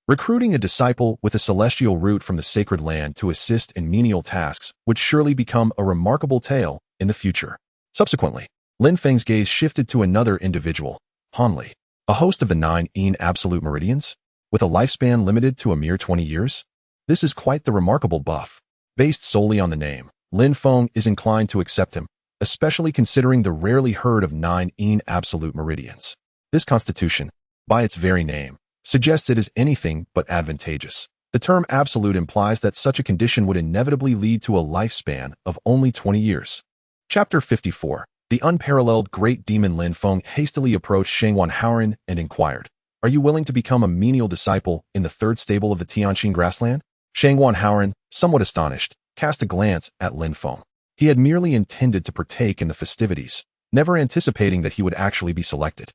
A: Recruiting a disciple with a celestial root from the sacred land to assist in menial tasks would surely become a remarkable tale in the future. Subsequently, Lin Feng's gaze shifted to another individual, Han Li, a host of the 9 Een Absolute Meridians, with a lifespan limited to a mere 20 years. This is quite the remarkable buff. Based solely on the name, Lin Feng is inclined to accept him, especially considering the rarely heard of 9 Een Absolute Meridians. This constitution, by its very name, suggests it is anything but advantageous. The term absolute implies that such a condition would inevitably lead to a lifespan of only 20 years. Chapter 54. The unparalleled great demon Lin Feng hastily approached Shangguan Haoran and inquired, "Are you willing to become a menial disciple in the 3rd stable of the Tianqing grassland?" Shangguan Haoran, somewhat astonished, cast a glance at Lin Feng. He had merely intended to partake in the festivities, never anticipating that he would actually be selected.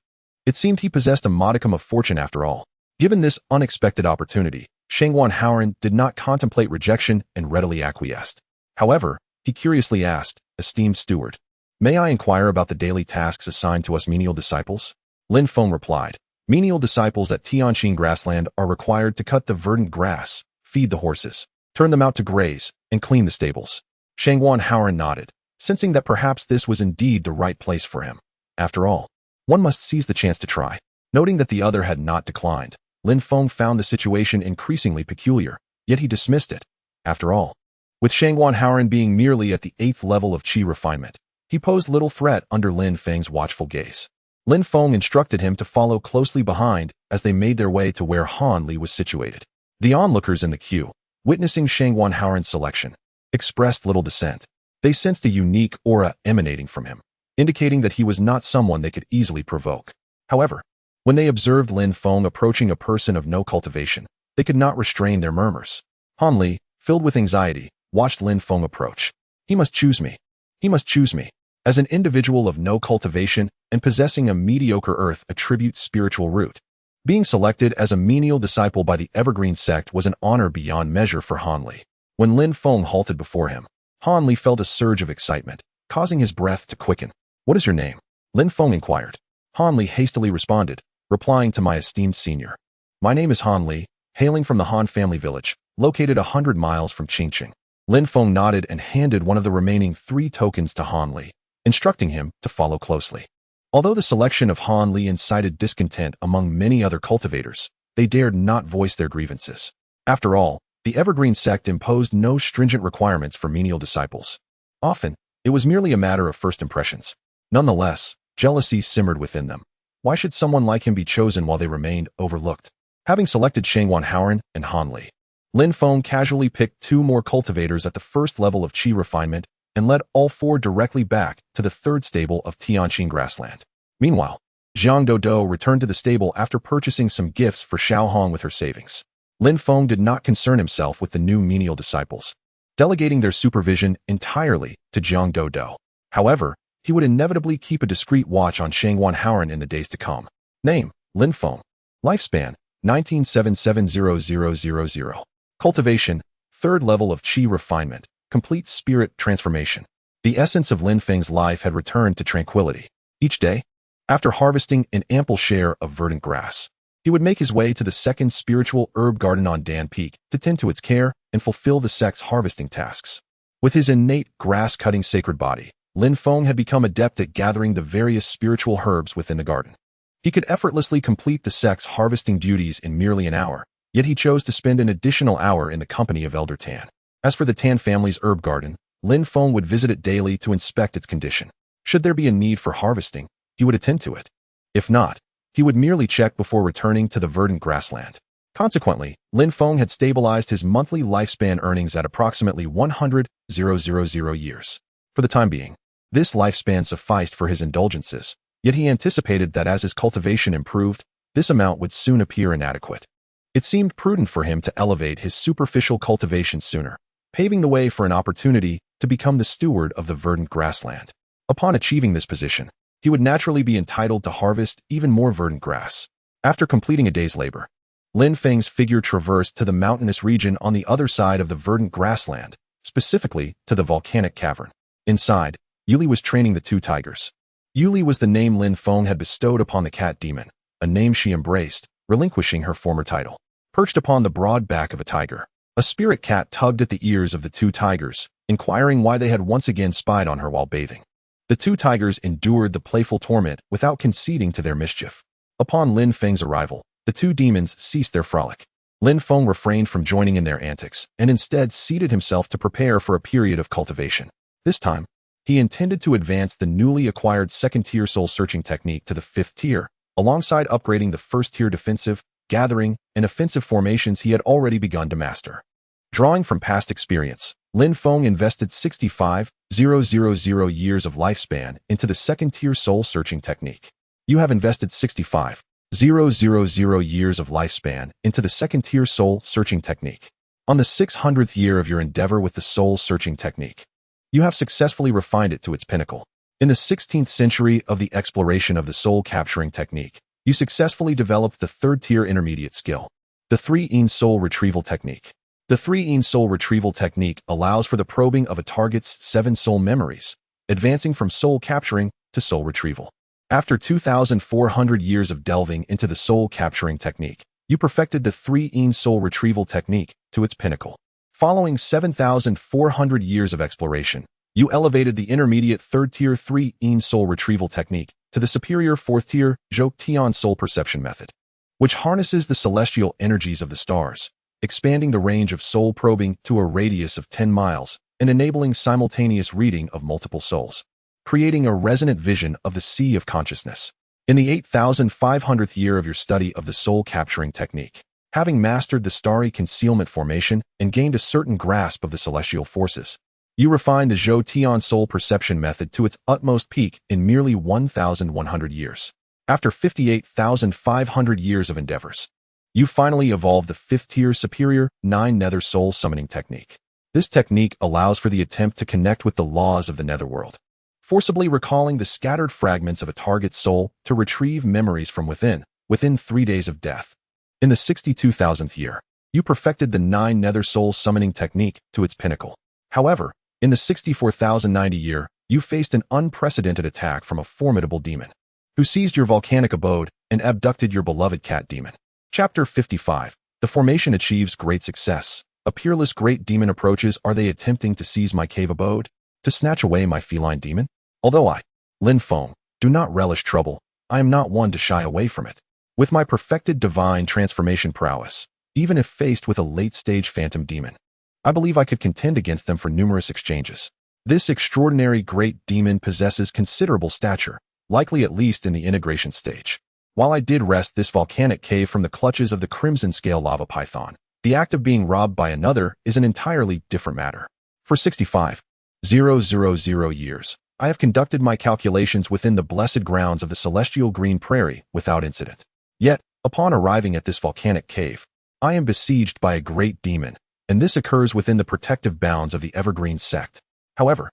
A: It seemed he possessed a modicum of fortune after all. Given this unexpected opportunity, Shangguan Haoran did not contemplate rejection and readily acquiesced. However, he curiously asked, "Esteemed steward, may I inquire about the daily tasks assigned to us menial disciples?" Lin Feng replied, "Menial disciples at Tianqing grassland are required to cut the verdant grass, feed the horses, turn them out to graze, and clean the stables." Shangguan Haoran nodded, sensing that perhaps this was indeed the right place for him. After all, one must seize the chance to try. Noting that the other had not declined, Lin Feng found the situation increasingly peculiar, yet he dismissed it. After all, with Shangguan Haoran being merely at the 8th level of Qi refinement, he posed little threat under Lin Feng's watchful gaze. Lin Feng instructed him to follow closely behind as they made their way to where Han Li was situated. The onlookers in the queue, witnessing Shangguan Haoran's selection, expressed little dissent. They sensed a unique aura emanating from him, indicating that he was not someone they could easily provoke. However, when they observed Lin Feng approaching a person of no cultivation, they could not restrain their murmurs. Han Li, filled with anxiety, watched Lin Feng approach. He must choose me. He must choose me. As an individual of no cultivation and possessing a mediocre earth attribute spiritual root, being selected as a menial disciple by the Evergreen sect was an honor beyond measure for Han Li. When Lin Feng halted before him, Han Li felt a surge of excitement, causing his breath to quicken. "What is your name?" Lin Feng inquired. Han Li hastily responded, replying to "My esteemed senior. My name is Han Li, hailing from the Han family village, located 100 miles from Qingqing." Lin Feng nodded and handed one of the remaining 3 tokens to Han Li, instructing him to follow closely. Although the selection of Han Li incited discontent among many other cultivators, they dared not voice their grievances. After all, the Evergreen sect imposed no stringent requirements for menial disciples. Often, it was merely a matter of first impressions. Nonetheless, jealousy simmered within them. Why should someone like him be chosen while they remained overlooked? Having selected Shangguan Haoran and Han Li, Lin Feng casually picked 2 more cultivators at the 1st level of Qi refinement and led all 4 directly back to the 3rd stable of Tianqing grassland. Meanwhile, Zhang Dodo returned to the stable after purchasing some gifts for Xiao Hong with her savings. Lin Feng did not concern himself with the new menial disciples, delegating their supervision entirely to Zhang Dodo. However, he would inevitably keep a discreet watch on Shangguan Haoran in the days to come. Name, Lin Feng. Lifespan, 19770000. Cultivation, 3rd level of Qi refinement, complete spirit transformation. The essence of Lin Feng's life had returned to tranquility. Each day, After harvesting an ample share of verdant grass, he would make his way to the second spiritual herb garden on Dan Peak to tend to its care and fulfill the sect's harvesting tasks. With his innate grass-cutting sacred body, Lin Feng had become adept at gathering the various spiritual herbs within the garden. He could effortlessly complete the sect's harvesting duties in merely an hour, yet he chose to spend an additional hour in the company of Elder Tan. As for the Tan family's herb garden, Lin Feng would visit it daily to inspect its condition. Should there be a need for harvesting, he would attend to it. If not, he would merely check before returning to the verdant grassland. Consequently, Lin Feng had stabilized his monthly lifespan earnings at approximately 100,000 years. For the time being, this lifespan sufficed for his indulgences, yet he anticipated that as his cultivation improved, this amount would soon appear inadequate. It seemed prudent for him to elevate his superficial cultivation sooner, paving the way for an opportunity to become the steward of the verdant grassland. Upon achieving this position, he would naturally be entitled to harvest even more verdant grass. After completing a day's labor, Lin Feng's figure traversed to the mountainous region on the other side of the verdant grassland, specifically to the volcanic cavern. Inside, Yuli was training the two tigers. Yuli was the name Lin Feng had bestowed upon the cat demon, a name she embraced, relinquishing her former title. Perched upon the broad back of a tiger, a spirit cat tugged at the ears of the two tigers, inquiring why they had once again spied on her while bathing. The two tigers endured the playful torment without conceding to their mischief. Upon Lin Feng's arrival, the two demons ceased their frolic. Lin Feng refrained from joining in their antics and instead seated himself to prepare for a period of cultivation. This time, he intended to advance the newly acquired second-tier soul-searching technique to the 5th tier, alongside upgrading the first-tier defensive, gathering, and offensive formations he had already begun to master. Drawing from past experience, Lin Feng invested 65,000 years of lifespan into the second-tier soul-searching technique. You have invested 65,000 years of lifespan into the second-tier soul-searching technique. On the 600th year of your endeavor with the soul-searching technique, you have successfully refined it to its pinnacle. In the 16th century of the exploration of the soul-capturing technique, you successfully developed the third-tier intermediate skill, the 3-eon soul retrieval technique. The 3-eon soul retrieval technique allows for the probing of a target's 7 soul memories, advancing from soul capturing to soul retrieval. After 2,400 years of delving into the soul capturing technique, you perfected the 3-eon soul retrieval technique to its pinnacle. Following 7,400 years of exploration, you elevated the intermediate third-tier 3-eon soul retrieval technique to the superior 4th-tier Zhou soul perception method, which harnesses the celestial energies of the stars, expanding the range of soul probing to a radius of 10 miles and enabling simultaneous reading of multiple souls, creating a resonant vision of the sea of consciousness. In the 8,500th year of your study of the soul-capturing technique, having mastered the starry concealment formation and gained a certain grasp of the celestial forces, you refined the Zhou soul perception method to its utmost peak in merely 1,100 years. After 58,500 years of endeavors, you finally evolved the 5th-tier superior 9 nether soul summoning technique. This technique allows for the attempt to connect with the laws of the netherworld, forcibly recalling the scattered fragments of a target's soul to retrieve memories from within 3 days of death. In the 62,000th year, you perfected the 9 nether soul summoning technique to its pinnacle. However, in the 64,090 year, you faced an unprecedented attack from a formidable demon, who seized your volcanic abode and abducted your beloved cat demon. Chapter 55. The formation achieves great success. A peerless great demon approaches. Are they attempting to seize my cave abode? To snatch away my feline demon? Although I, Lin Feng, do not relish trouble, I am not one to shy away from it. With my perfected divine transformation prowess, even if faced with a late-stage phantom demon, I believe I could contend against them for numerous exchanges. This extraordinary great demon possesses considerable stature, likely at least in the integration stage. While I did wrest this volcanic cave from the clutches of the crimson scale lava python, the act of being robbed by another is an entirely different matter. For 65,000 years, I have conducted my calculations within the blessed grounds of the celestial green prairie without incident. Yet, upon arriving at this volcanic cave, I am besieged by a great demon, and this occurs within the protective bounds of the evergreen sect. However,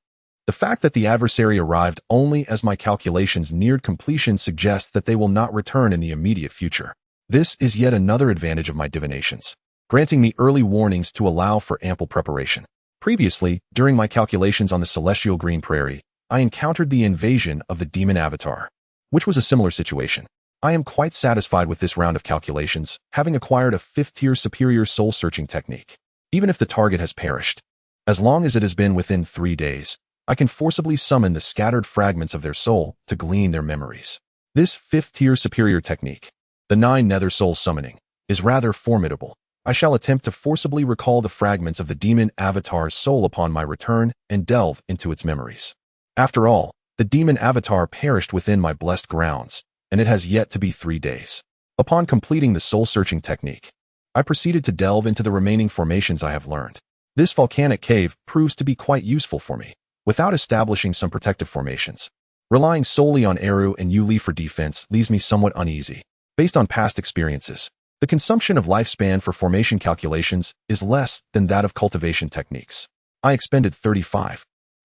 A: the fact that the adversary arrived only as my calculations neared completion suggests that they will not return in the immediate future. This is yet another advantage of my divinations, granting me early warnings to allow for ample preparation. Previously, during my calculations on the celestial green prairie, I encountered the invasion of the demon avatar, which was a similar situation. I am quite satisfied with this round of calculations, having acquired a 5th-tier superior soul-searching technique. Even if the target has perished, as long as it has been within 3 days, I can forcibly summon the scattered fragments of their soul to glean their memories. This 5th-tier superior technique, the 9 nether soul summoning, is rather formidable. I shall attempt to forcibly recall the fragments of the demon avatar's soul upon my return and delve into its memories. After all, the demon avatar perished within my blessed grounds, and it has yet to be 3 days. Upon completing the soul-searching technique, I proceeded to delve into the remaining formations I have learned. This volcanic cave proves to be quite useful for me, without establishing some protective formations. Relying solely on Eru and Yuli for defense leaves me somewhat uneasy. Based on past experiences, the consumption of lifespan for formation calculations is less than that of cultivation techniques. I expended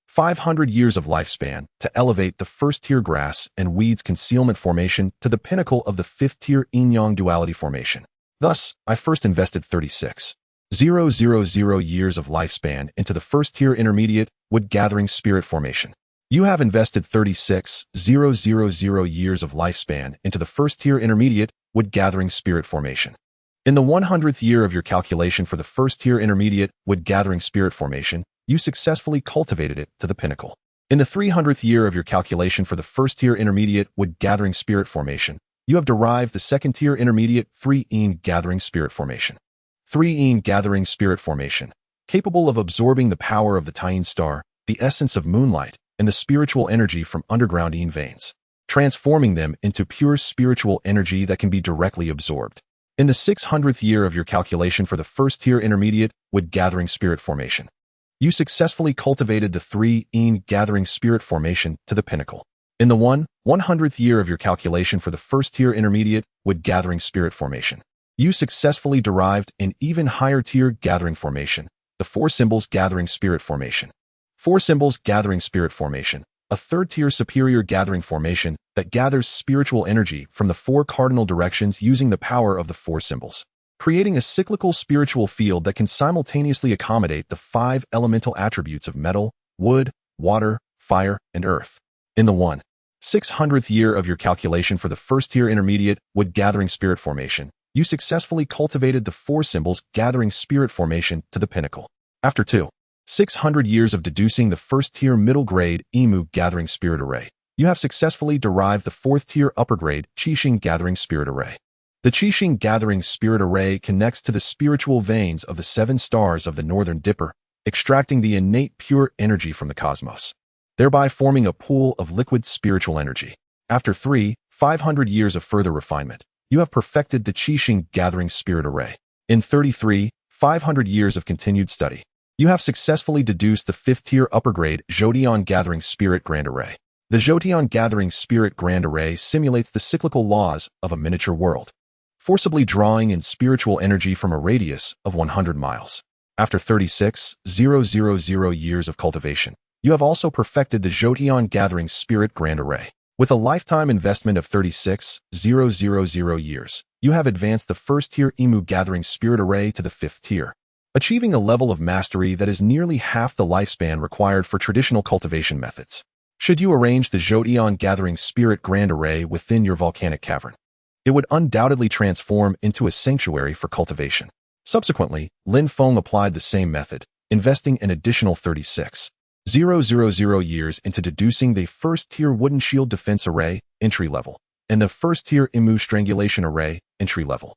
A: 500 years of lifespan to elevate the 1st-tier grass and weeds concealment formation to the pinnacle of the 5th-tier yin-yang duality formation. Thus, I first invested 36,000 years of lifespan into the 1st-tier intermediate wood-gathering spirit formation. You have invested 36,000 years of lifespan into the 1st-tier intermediate wood-gathering spirit formation. In the 100th year of your calculation for the 1st-tier intermediate wood-gathering spirit formation, you successfully cultivated it to the pinnacle. In the 300th year of your calculation for the 1st-tier intermediate wood-gathering spirit formation, you have derived the 2nd-tier intermediate 3-eon gathering spirit formation. 3-eon gathering spirit formation, capable of absorbing the power of the Tyene star, the essence of moonlight, and the spiritual energy from underground eon veins, transforming them into pure spiritual energy that can be directly absorbed. In the 600th year of your calculation for the 1st-tier intermediate wood-gathering spirit formation, you successfully cultivated the 3-eon gathering spirit formation to the pinnacle. In the 100th year of your calculation for the 1st-tier intermediate wood-gathering spirit formation, you successfully derived an even higher tier gathering formation, the 4 symbols gathering spirit formation. 4 symbols gathering spirit formation, a 3rd-tier superior gathering formation that gathers spiritual energy from the 4 cardinal directions using the power of the 4 symbols, creating a cyclical spiritual field that can simultaneously accommodate the 5 elemental attributes of metal, wood, water, fire, and earth. In the 600th year of your calculation for the 1st-tier intermediate wood-gathering spirit formation, you successfully cultivated the 4 symbols gathering spirit formation to the pinnacle. After 600 years of deducing the 1st-tier middle-grade Emu gathering spirit array, you have successfully derived the 4th-tier upper-grade Qixing gathering spirit array. The Qixing gathering spirit array connects to the spiritual veins of the 7 stars of the Northern Dipper, extracting the innate pure energy from the cosmos, thereby forming a pool of liquid spiritual energy. After 500 years of further refinement, you have perfected the Qixing gathering spirit array. In 500 years of continued study, you have successfully deduced the 5th-tier upper-grade Zhoutian gathering spirit grand array. The Zhoutian gathering spirit grand array simulates the cyclical laws of a miniature world, forcibly drawing in spiritual energy from a radius of 100 miles. After 36,000 years of cultivation, you have also perfected the Zhoutian gathering spirit grand array. With a lifetime investment of 36,000 years, you have advanced the 1st-tier Emu gathering spirit array to the 5th tier, achieving a level of mastery that is nearly half the lifespan required for traditional cultivation methods. Should you arrange the Zhoutian gathering spirit grand array within your volcanic cavern, it would undoubtedly transform into a sanctuary for cultivation. Subsequently, Lin Feng applied the same method, investing an additional 36,000 years into deducing the 1st-tier wooden shield defense array, entry level, and the 1st-tier Imu strangulation array, entry level,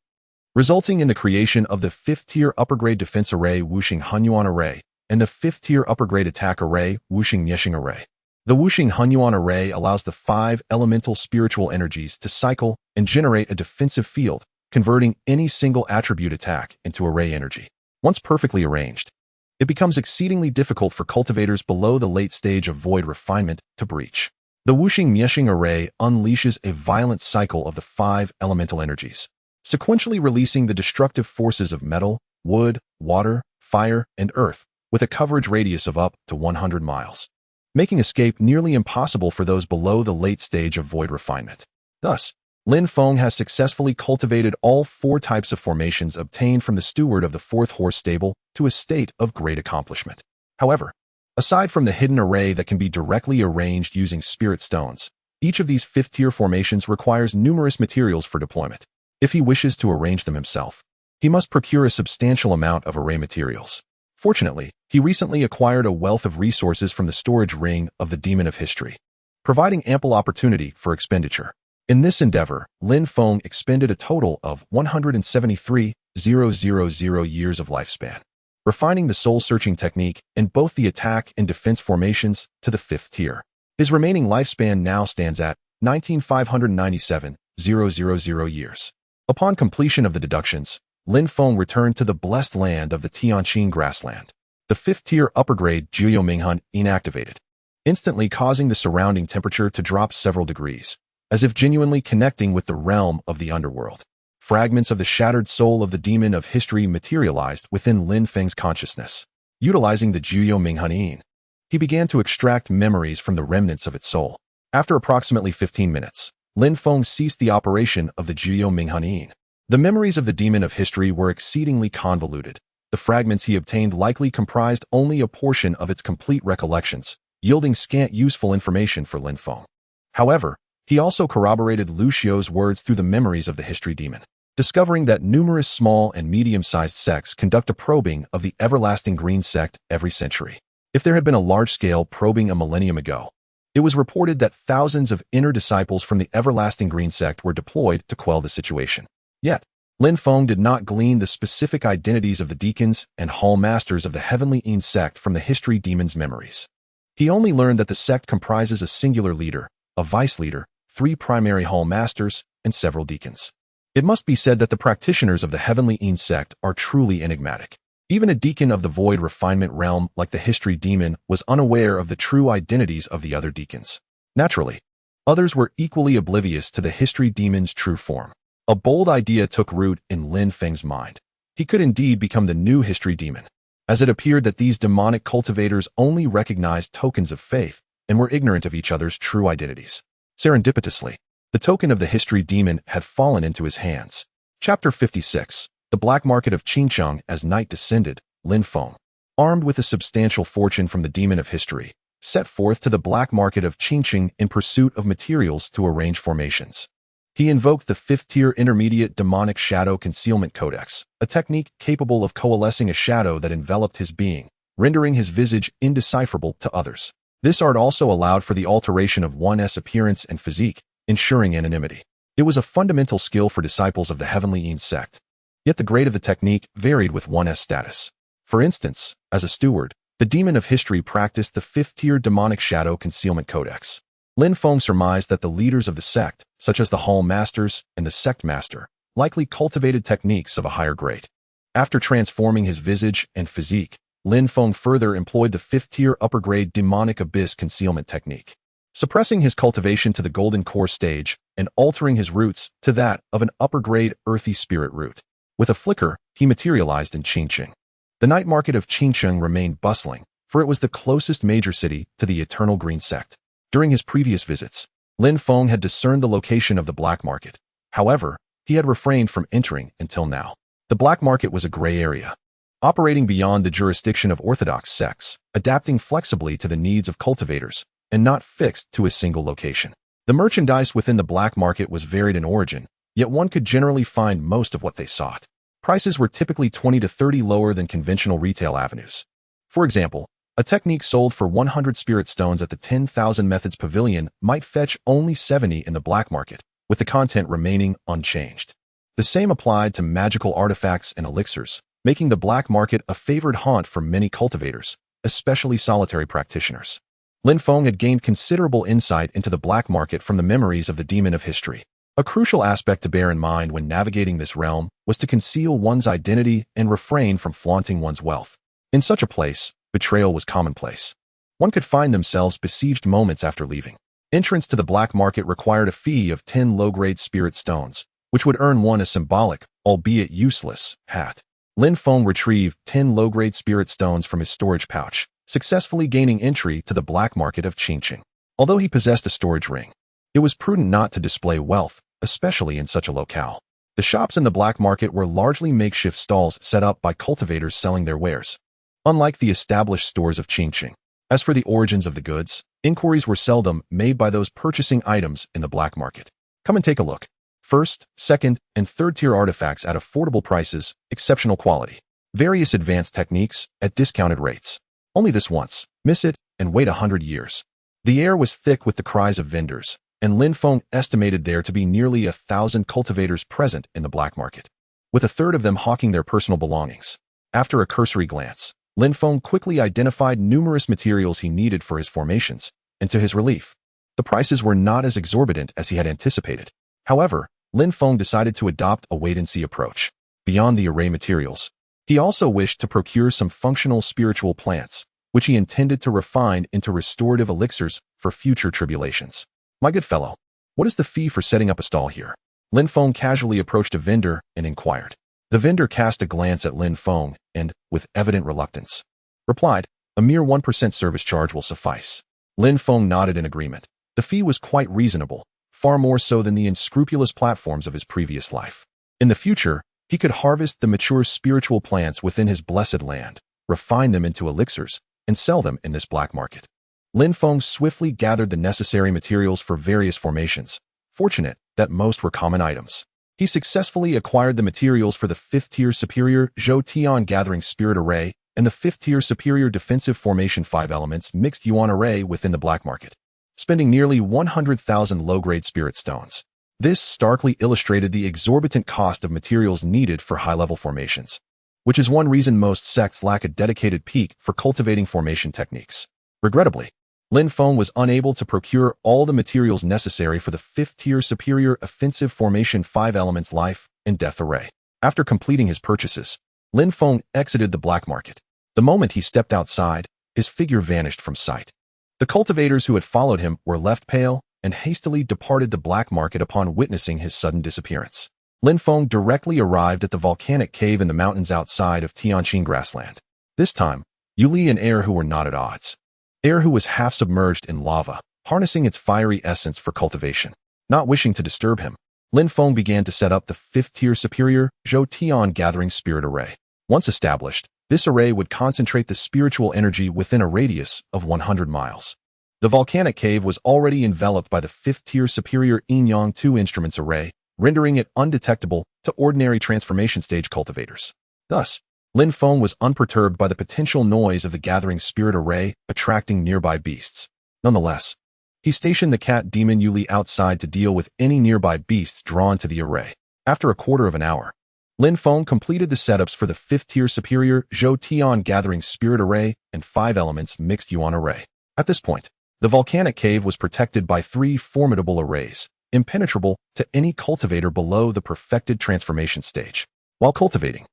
A: resulting in the creation of the 5th-tier upper-grade defense array, Wuxing Hunyuan array, and the 5th-tier upper-grade attack array, Wuxing Nyeshing array. The Wuxing Hunyuan array allows the 5 elemental spiritual energies to cycle and generate a defensive field, converting any single attribute attack into array energy. Once perfectly arranged, it becomes exceedingly difficult for cultivators below the late stage of void refinement to breach. The Wuxing Nyeshing array unleashes a violent cycle of the 5 elemental energies, sequentially releasing the destructive forces of metal, wood, water, fire, and earth, with a coverage radius of up to 100 miles, making escape nearly impossible for those below the late stage of void refinement. Thus, Lin Feng has successfully cultivated all 4 types of formations obtained from the steward of the 4th horse stable to a state of great accomplishment. However, aside from the hidden array that can be directly arranged using spirit stones, Each of these fifth-tier formations requires numerous materials for deployment. If he wishes to arrange them himself, he must procure a substantial amount of array materials. Fortunately, he recently acquired a wealth of resources from the storage ring of the Demon of History, providing ample opportunity for expenditure. In this endeavor, Lin Feng expended a total of 173,000 years of lifespan, refining the soul-searching technique in both the attack and defense formations to the fifth tier. His remaining lifespan now stands at 19,597,000 years. Upon completion of the deductions, Lin Feng returned to the blessed land of the Tianqing grassland. The fifth-tier upper-grade Jiuyou Minghan inactivated, instantly causing the surrounding temperature to drop several degrees, as if genuinely connecting with the realm of the underworld. Fragments of the shattered soul of the Demon of History materialized within Lin Feng's consciousness. Utilizing the Jiuyou Minghan, he began to extract memories from the remnants of its soul. After approximately 15 minutes, Lin Feng ceased the operation of the Jiuyou Minghan. The memories of the Demon of History were exceedingly convoluted. The fragments he obtained likely comprised only a portion of its complete recollections, yielding scant useful information for Lin Feng. However, he also corroborated Lu Xiu's words through the memories of the History Demon, discovering that numerous small and medium-sized sects conduct a probing of the Everlasting Green Sect every century. If there had been a large-scale probing a millennium ago, it was reported that thousands of inner disciples from the Everlasting Green Sect were deployed to quell the situation. Yet, Lin Feng did not glean the specific identities of the deacons and hall masters of the Heavenly Eons sect from the History Demon's memories. He only learned that the sect comprises a singular leader, a vice leader, 3 primary hall masters, and several deacons. It must be said that the practitioners of the Heavenly Eons sect are truly enigmatic. Even a deacon of the void refinement realm like the History Demon was unaware of the true identities of the other deacons. Naturally, others were equally oblivious to the History Demon's true form. A bold idea took root in Lin Feng's mind. He could indeed become the new History Demon, as it appeared that these demonic cultivators only recognized tokens of faith and were ignorant of each other's true identities. Serendipitously, the token of the History Demon had fallen into his hands. Chapter 56. The Black Market of Qingcheng. As night descended, Lin Feng, armed with a substantial fortune from the Demon of History, set forth to the black market of Qingcheng in pursuit of materials to arrange formations. He invoked the fifth-tier intermediate demonic shadow concealment codex, a technique capable of coalescing a shadow that enveloped his being, rendering his visage indecipherable to others. This art also allowed for the alteration of one's appearance and physique, ensuring anonymity. It was a fundamental skill for disciples of the Heavenly Eons sect. Yet the grade of the technique varied with one's status. For instance, as a steward, the Demon of History practiced the fifth-tier demonic shadow concealment codex. Lin Feng surmised that the leaders of the sect, such as the Hall Masters and the Sect Master, likely cultivated techniques of a higher grade. After transforming his visage and physique, Lin Feng further employed the fifth-tier upper-grade demonic abyss concealment technique, suppressing his cultivation to the golden core stage and altering his roots to that of an upper-grade earthy spirit root. With a flicker, he materialized in Qingcheng. The night market of Qingcheng remained bustling, for it was the closest major city to the Eternal Green Sect. During his previous visits, Lin Feng had discerned the location of the black market. However, he had refrained from entering until now. The black market was a gray area, operating beyond the jurisdiction of orthodox sects, adapting flexibly to the needs of cultivators, and not fixed to a single location. The merchandise within the black market was varied in origin, yet one could generally find most of what they sought. Prices were typically 20 to 30 lower than conventional retail avenues. For example, a technique sold for 100 spirit stones at the 10,000 Methods Pavilion might fetch only 70 in the black market, with the content remaining unchanged. The same applied to magical artifacts and elixirs, making the black market a favored haunt for many cultivators, especially solitary practitioners. Lin Feng had gained considerable insight into the black market from the memories of the Demon of History. A crucial aspect to bear in mind when navigating this realm was to conceal one's identity and refrain from flaunting one's wealth. In such a place, betrayal was commonplace. One could find themselves besieged moments after leaving. Entrance to the black market required a fee of 10 low-grade spirit stones, which would earn one a symbolic, albeit useless, hat. Lin Feng retrieved 10 low-grade spirit stones from his storage pouch, successfully gaining entry to the black market of Qingcheng. Although he possessed a storage ring, it was prudent not to display wealth, especially in such a locale. The shops in the black market were largely makeshift stalls set up by cultivators selling their wares, unlike the established stores of Qingcheng. As for the origins of the goods, inquiries were seldom made by those purchasing items in the black market. Come and take a look. First, second, and third-tier artifacts at affordable prices, exceptional quality. Various advanced techniques at discounted rates. Only this once. Miss it and wait 100 years. The air was thick with the cries of vendors, and Lin Feng estimated there to be nearly 1,000 cultivators present in the black market, with a third of them hawking their personal belongings. After a cursory glance, Lin Feng quickly identified numerous materials he needed for his formations, and to his relief, the prices were not as exorbitant as he had anticipated. However, Lin Feng decided to adopt a wait-and-see approach. Beyond the array materials, he also wished to procure some functional spiritual plants, which he intended to refine into restorative elixirs for future tribulations. My good fellow, what is the fee for setting up a stall here? Lin Feng casually approached a vendor and inquired. The vendor cast a glance at Lin Feng and, with evident reluctance, replied, "A mere 1% service charge will suffice." Lin Feng nodded in agreement. The fee was quite reasonable, far more so than the unscrupulous platforms of his previous life. In the future, he could harvest the mature spiritual plants within his blessed land, refine them into elixirs, and sell them in this black market. Lin Feng swiftly gathered the necessary materials for various formations, fortunate that most were common items. He successfully acquired the materials for the 5th-tier superior Zhou Tian gathering spirit array and the 5th-tier superior defensive formation 5 elements mixed yuan array within the black market, spending nearly 100,000 low-grade spirit stones. This starkly illustrated the exorbitant cost of materials needed for high-level formations, which is one reason most sects lack a dedicated peak for cultivating formation techniques. Regrettably, Lin Feng was unable to procure all the materials necessary for the 5th-tier superior offensive formation 5 elements life and death array. After completing his purchases, Lin Feng exited the black market. The moment he stepped outside, his figure vanished from sight. The cultivators who had followed him were left pale and hastily departed the black market upon witnessing his sudden disappearance. Lin Feng directly arrived at the volcanic cave in the mountains outside of Tianqing grassland. This time, Yuli and Erhu were not at odds. Erhu was half submerged in lava, harnessing its fiery essence for cultivation. Not wishing to disturb him, Lin Feng began to set up the 5th-tier superior Zhou Tian gathering spirit array. Once established, this array would concentrate the spiritual energy within a radius of 100 miles. The volcanic cave was already enveloped by the 5th-tier superior Yin-Yang 2 instruments array, rendering it undetectable to ordinary transformation stage cultivators. Thus, Lin Feng was unperturbed by the potential noise of the gathering spirit array attracting nearby beasts. Nonetheless, he stationed the cat demon Yuli outside to deal with any nearby beasts drawn to the array. After a quarter of an hour, Lin Feng completed the setups for the 5th-tier superior Zhou Tian gathering spirit array and 5 elements mixed yuan array. At this point, the volcanic cave was protected by 3 formidable arrays, impenetrable to any cultivator below the perfected transformation stage. While cultivating,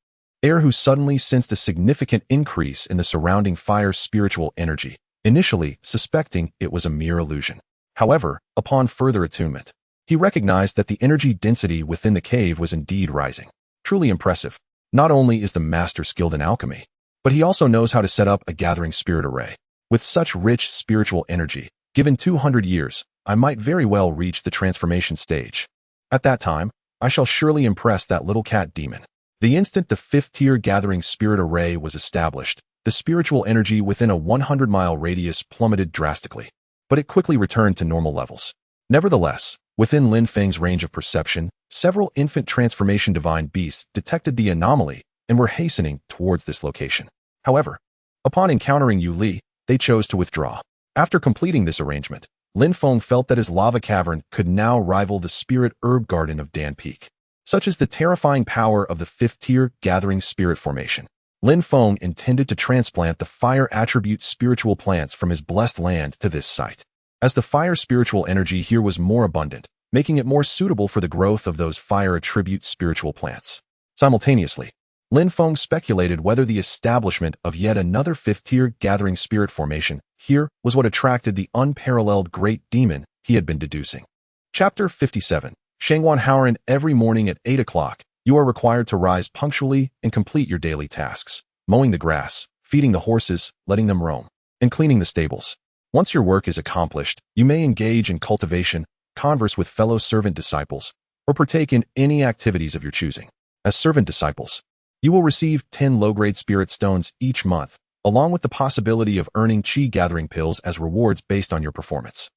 A: Erhu suddenly sensed a significant increase in the surrounding fire spiritual energy, initially suspecting it was a mere illusion. However, upon further attunement, he recognized that the energy density within the cave was indeed rising. Truly impressive. Not only is the master skilled in alchemy, but he also knows how to set up a gathering spirit array. With such rich spiritual energy, given 200 years, I might very well reach the transformation stage. At that time, I shall surely impress that little cat demon. The instant the 5th-tier gathering spirit array was established, the spiritual energy within a 100-mile radius plummeted drastically, but it quickly returned to normal levels. Nevertheless, within Lin Feng's range of perception, several infant transformation divine beasts detected the anomaly and were hastening towards this location. However, upon encountering Yu Li, they chose to withdraw. After completing this arrangement, Lin Feng felt that his lava cavern could now rival the spirit herb garden of Dan Peak. Such is the terrifying power of the 5th-tier gathering spirit formation. Lin Feng intended to transplant the fire attribute spiritual plants from his blessed land to this site, as the fire spiritual energy here was more abundant, making it more suitable for the growth of those fire attribute spiritual plants. Simultaneously, Lin Feng speculated whether the establishment of yet another 5th-tier gathering spirit formation here was what attracted the unparalleled great demon he had been deducing. Chapter 57. Shangwan Haoran. Every morning at 8 o'clock, you are required to rise punctually and complete your daily tasks, mowing the grass, feeding the horses, letting them roam, and cleaning the stables. Once your work is accomplished, you may engage in cultivation, converse with fellow servant disciples, or partake in any activities of your choosing. As servant disciples, you will receive 10 low-grade spirit stones each month, along with the possibility of earning qi-gathering pills as rewards based on your performance.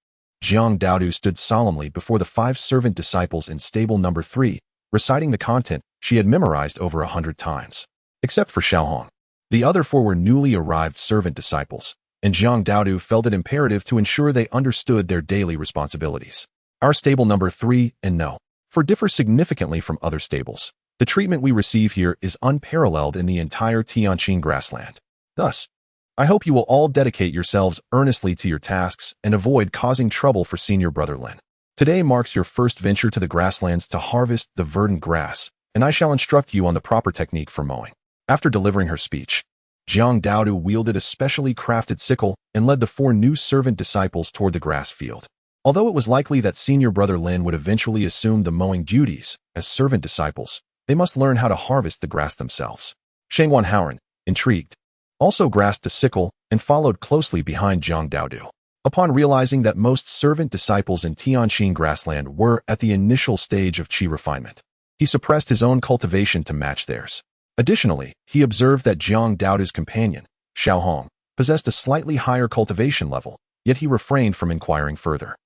A: Jiang Daodu stood solemnly before the 5 servant disciples in stable number 3, reciting the content she had memorized over 100 times. Except for Xiaohong. The other 4 were newly arrived servant disciples, and Jiang Daodu felt it imperative to ensure they understood their daily responsibilities. Our stable number 3 and no. For differ significantly from other stables. The treatment we receive here is unparalleled in the entire Tianqing grassland. Thus, I hope you will all dedicate yourselves earnestly to your tasks and avoid causing trouble for senior brother Lin. Today marks your first venture to the grasslands to harvest the verdant grass, and I shall instruct you on the proper technique for mowing. After delivering her speech, Jiang Daodu wielded a specially crafted sickle and led the 4 new servant disciples toward the grass field. Although it was likely that senior brother Lin would eventually assume the mowing duties as servant disciples, they must learn how to harvest the grass themselves. Shangwan Haoran, intrigued, also grasped a sickle and followed closely behind Jiang Daodu. Upon realizing that most servant disciples in Tianqing grassland were at the initial stage of qi refinement, he suppressed his own cultivation to match theirs. Additionally, he observed that Jiang Daodu's companion, Xiaohong, possessed a slightly higher cultivation level, yet he refrained from inquiring further.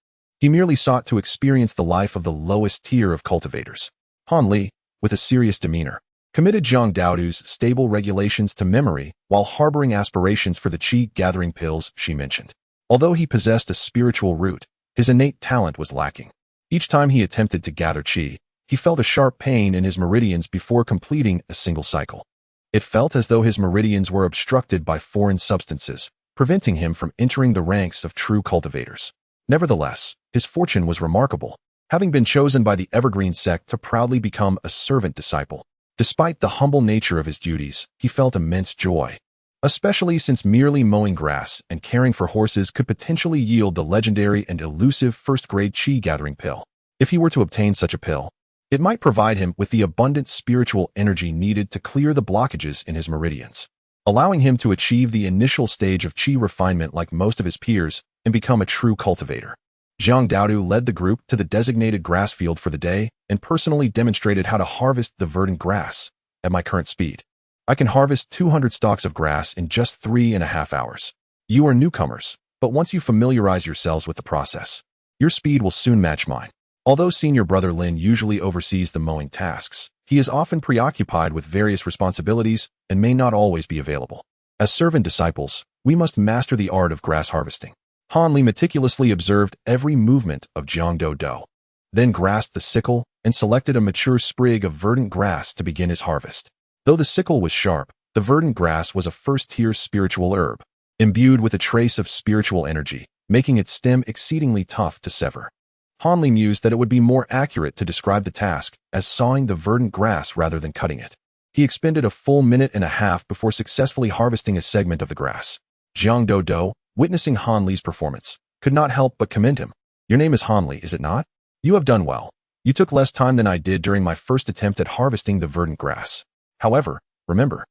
A: He merely sought to experience the life of the lowest tier of cultivators. Han Li, with a serious demeanor, committed Jiang Daodu's stable regulations to memory while harboring aspirations for the qi-gathering pills she mentioned. Although he possessed a spiritual root, his innate talent was lacking. Each time he attempted to gather qi, he felt a sharp pain in his meridians before completing a single cycle. It felt as though his meridians were obstructed by foreign substances, preventing him from entering the ranks of true cultivators. Nevertheless, his fortune was remarkable, having been chosen by the Evergreen sect to proudly become a servant disciple. Despite the humble nature of his duties, he felt immense joy, especially since merely mowing grass and caring for horses could potentially yield the legendary and elusive first-grade qi-gathering pill. If he were to obtain such a pill, it might provide him with the abundant spiritual energy needed to clear the blockages in his meridians, allowing him to achieve the initial stage of qi refinement like most of his peers and become a true cultivator. Jiang Daodu led the group to the designated grass field for the day and personally demonstrated how to harvest the verdant grass. At my current speed, I can harvest 200 stalks of grass in just 3.5 hours. You are newcomers, but once you familiarize yourselves with the process, your speed will soon match mine. Although senior brother Lin usually oversees the mowing tasks, he is often preoccupied with various responsibilities and may not always be available. As servant disciples, we must master the art of grass harvesting. Han Li meticulously observed every movement of Jiang Daodu, then grasped the sickle and selected a mature sprig of verdant grass to begin his harvest. Though the sickle was sharp, the verdant grass was a first-tier spiritual herb, imbued with a trace of spiritual energy, making its stem exceedingly tough to sever. Han Li mused that it would be more accurate to describe the task as sawing the verdant grass rather than cutting it. He expended a full 1.5 minutes before successfully harvesting a segment of the grass. Jiang Daodu, witnessing Han Li's performance, could not help but commend him. Your name is Han Li, is it not? You have done well. You took less time than I did during my first attempt at harvesting the verdant grass. However, remember,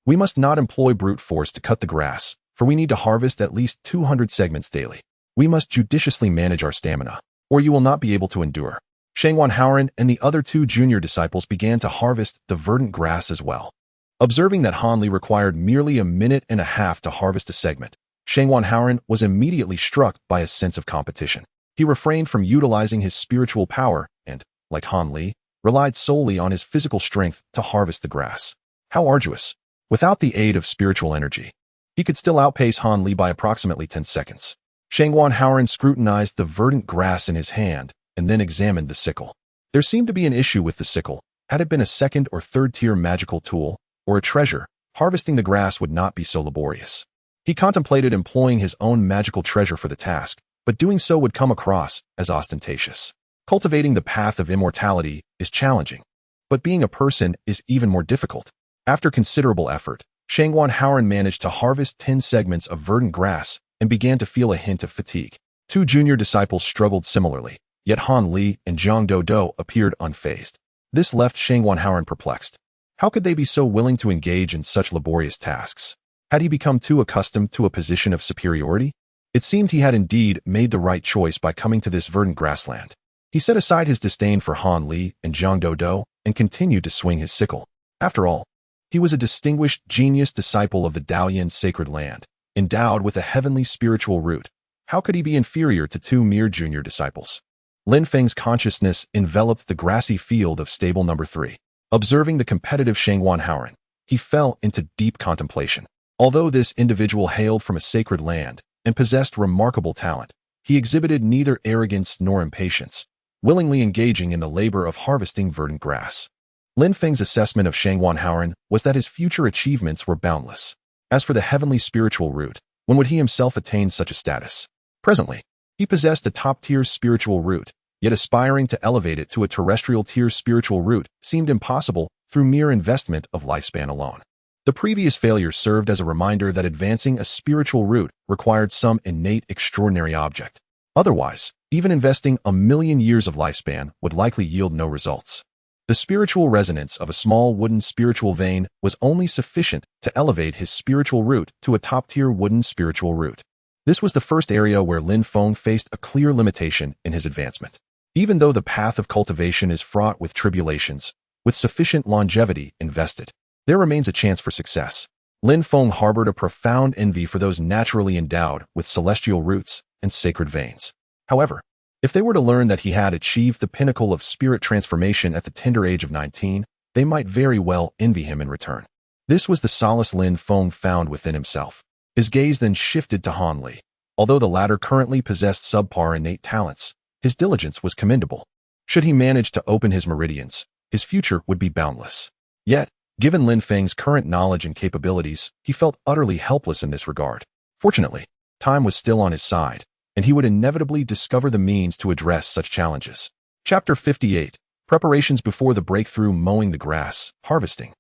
A: we must not employ brute force to cut the grass, for we need to harvest at least 200 segments daily. We must judiciously manage our stamina, or you will not be able to endure. Shangwan Haoran and the other 2 junior disciples began to harvest the verdant grass as well. Observing that Han Li required merely 1.5 minutes to harvest a segment, Shangwan Haoran was immediately struck by a sense of competition. He refrained from utilizing his spiritual power and, like Han Li, relied solely on his physical strength to harvest the grass. How arduous! Without the aid of spiritual energy, he could still outpace Han Li by approximately 10 seconds. Shangwan Haoran scrutinized the verdant grass in his hand and then examined the sickle. There seemed to be an issue with the sickle. Had it been a 2nd or 3rd-tier magical tool, or a treasure, harvesting the grass would not be so laborious. He contemplated employing his own magical treasure for the task, but doing so would come across as ostentatious. Cultivating the path of immortality is challenging, but being a person is even more difficult. After considerable effort, Shangwan Haoran managed to harvest 10 segments of verdant grass and began to feel a hint of fatigue. 2 junior disciples struggled similarly, yet Han Li and Jiang Daodu appeared unfazed. This left Shangwan Haoran perplexed. How could they be so willing to engage in such laborious tasks? Had he become too accustomed to a position of superiority? It seemed he had indeed made the right choice by coming to this verdant grassland. He set aside his disdain for Han Li and Jiang Daodu and continued to swing his sickle. After all, He was a distinguished genius disciple of the Daoyin's sacred land, endowed with a heavenly spiritual root. How could he be inferior to two mere junior disciples? Lin Feng's consciousness enveloped the grassy field of stable number 3. Observing the competitive Shangwan Haoran, he fell into deep contemplation. Although this individual hailed from a sacred land and possessed remarkable talent, he exhibited neither arrogance nor impatience, willingly engaging in the labor of harvesting verdant grass. Lin Feng's assessment of Shangwan Haoran was that his future achievements were boundless. As for the heavenly spiritual root, when would he himself attain such a status? Presently, he possessed a top-tier spiritual root, yet aspiring to elevate it to a terrestrial-tier spiritual root seemed impossible through mere investment of lifespan alone. The previous failure served as a reminder that advancing a spiritual root required some innate extraordinary object. Otherwise, even investing 1,000,000 years of lifespan would likely yield no results. The spiritual resonance of a small wooden spiritual vein was only sufficient to elevate his spiritual root to a top-tier wooden spiritual root. This was the first area where Lin Feng faced a clear limitation in his advancement. Even though the path of cultivation is fraught with tribulations, with sufficient longevity invested, there remains a chance for success. Lin Feng harbored a profound envy for those naturally endowed with celestial roots and sacred veins. However, if they were to learn that he had achieved the pinnacle of spirit transformation at the tender age of 19, they might very well envy him in return. This was the solace Lin Feng found within himself. His gaze then shifted to Han Li. Although the latter currently possessed subpar innate talents, his diligence was commendable. Should he manage to open his meridians, his future would be boundless. Yet, given Lin Feng's current knowledge and capabilities, he felt utterly helpless in this regard. Fortunately, time was still on his side, and he would inevitably discover the means to address such challenges. Chapter 58. Preparations before the breakthrough: mowing the grass, harvesting.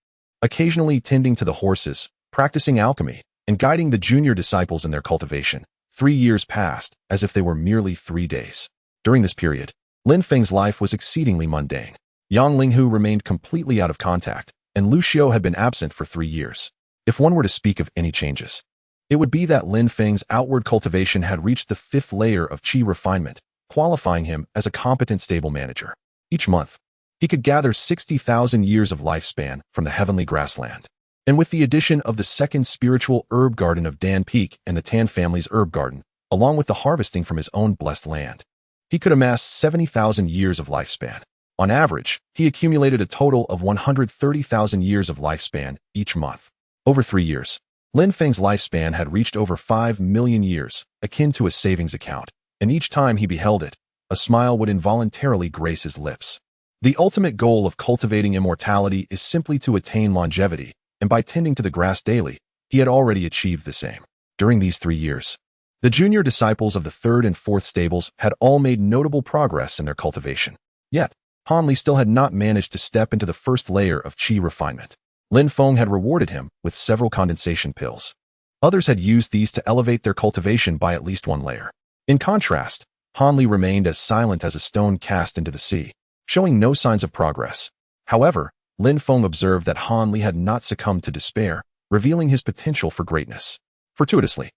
A: Occasionally tending to the horses, practicing alchemy, and guiding the junior disciples in their cultivation. 3 years passed, as if they were merely 3 days. During this period, Lin Feng's life was exceedingly mundane. Yang Linghu remained completely out of contact, and Lu Xiu had been absent for 3 years. If one were to speak of any changes, it would be that Lin Feng's outward cultivation had reached the 5th layer of qi refinement, qualifying him as a competent stable manager. Each month, he could gather 60,000 years of lifespan from the heavenly grassland. And with the addition of the second spiritual herb garden of Dan Peak and the Tan family's herb garden, along with the harvesting from his own blessed land, he could amass 70,000 years of lifespan. On average, he accumulated a total of 130,000 years of lifespan each month. Over 3 years, Lin Feng's lifespan had reached over 5,000,000 years, akin to a savings account, and each time he beheld it, a smile would involuntarily grace his lips. The ultimate goal of cultivating immortality is simply to attain longevity, and by tending to the grass daily, he had already achieved the same. During these 3 years, the junior disciples of the 3rd and 4th stables had all made notable progress in their cultivation. Yet, Han Li still had not managed to step into the 1st layer of qi refinement. Lin Feng had rewarded him with several condensation pills. Others had used these to elevate their cultivation by at least 1 layer. In contrast, Han Li remained as silent as a stone cast into the sea, showing no signs of progress. However, Lin Feng observed that Han Li had not succumbed to despair, revealing his potential for greatness. Fortuitously,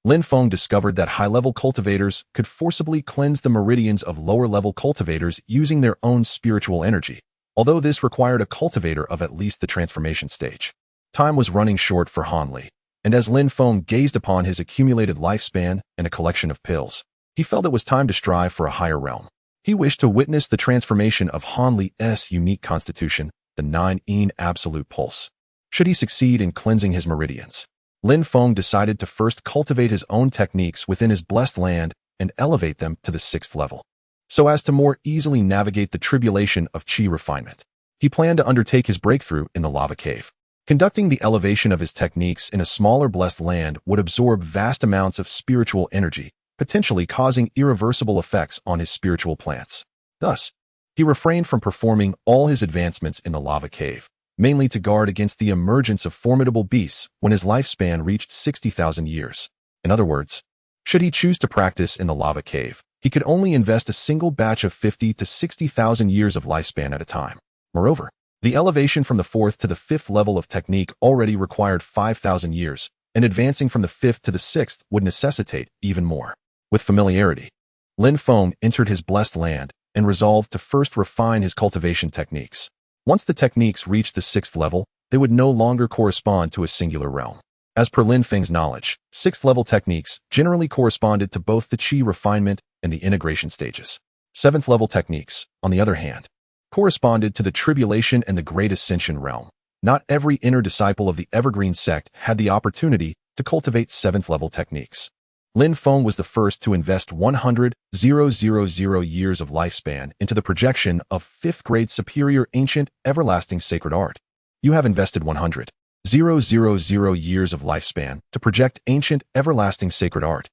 A: Lin Feng discovered that high-level cultivators could forcibly cleanse the meridians of lower-level cultivators using their own spiritual energy, although this required a cultivator of at least the transformation stage. Time was running short for Han Li, and as Lin Feng gazed upon his accumulated lifespan and a collection of pills, he felt it was time to strive for a higher realm. He wished to witness the transformation of Han Li's unique constitution, the 9-yin absolute pulse. Should he succeed in cleansing his meridians, Lin Feng decided to first cultivate his own techniques within his blessed land and elevate them to the 6th level, so as to more easily navigate the tribulation of qi refinement. He planned to undertake his breakthrough in the lava cave. Conducting the elevation of his techniques in a smaller blessed land would absorb vast amounts of spiritual energy, potentially causing irreversible effects on his spiritual plants. Thus, he refrained from performing all his advancements in the lava cave, mainly to guard against the emergence of formidable beasts when his lifespan reached 60,000 years. In other words, should he choose to practice in the lava cave, he could only invest a single batch of 50 to 60,000 years of lifespan at a time. Moreover, the elevation from the 4th to the 5th level of technique already required 5,000 years, and advancing from the 5th to the 6th would necessitate even more. With familiarity, Lin Feng entered his blessed land and resolved to first refine his cultivation techniques. Once the techniques reached the 6th level, they would no longer correspond to a singular realm. As per Lin Feng's knowledge, 6th-level techniques generally corresponded to both the qi refinement and the integration stages. 7th-level techniques, on the other hand, corresponded to the tribulation and the great ascension realm. Not every inner disciple of the Evergreen sect had the opportunity to cultivate 7th-level techniques. Lin Feng was the first to invest 100,000 years of lifespan into the projection of 5th-grade superior ancient everlasting sacred art. You have invested 100,000 years of lifespan to project ancient everlasting sacred art.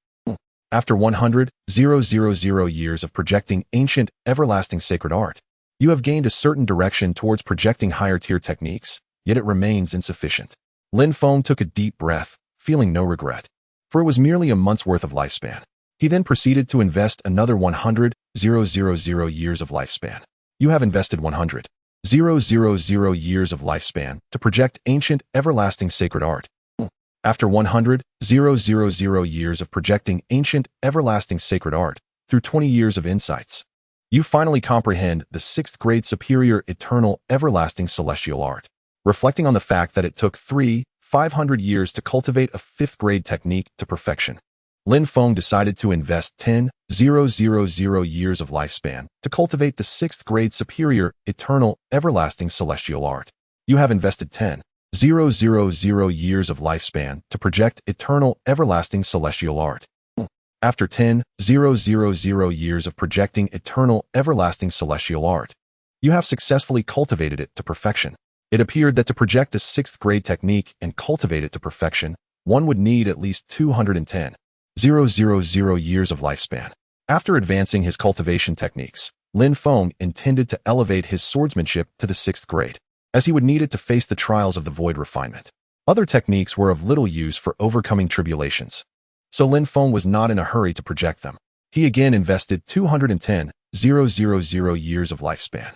A: After 100,000 years of projecting ancient everlasting sacred art, you have gained a certain direction towards projecting higher-tier techniques, yet it remains insufficient. Lin Feng took a deep breath, feeling no regret, for it was merely a month's worth of lifespan. He then proceeded to invest another 100,000 years of lifespan. You have invested 100,000 years of lifespan to project ancient everlasting sacred art. After 100,000 years of projecting ancient everlasting sacred art through 20 years of insights, you finally comprehend the 6th-grade superior eternal everlasting celestial art. Reflecting on the fact that it took 500 years to cultivate a 5th-grade technique to perfection, Lin Feng decided to invest 10,000 years of lifespan to cultivate the 6th-grade superior eternal everlasting celestial art. You have invested 10,000 years of lifespan to project eternal everlasting celestial art. After 10,000 years of projecting eternal everlasting celestial art, you have successfully cultivated it to perfection. It appeared that to project a 6th-grade technique and cultivate it to perfection, one would need at least 210,000 years of lifespan. After advancing his cultivation techniques, Lin Feng intended to elevate his swordsmanship to the 6th grade, as he would need it to face the trials of the void refinement. Other techniques were of little use for overcoming tribulations, so Lin Feng was not in a hurry to project them. He again invested 210,000 years of lifespan,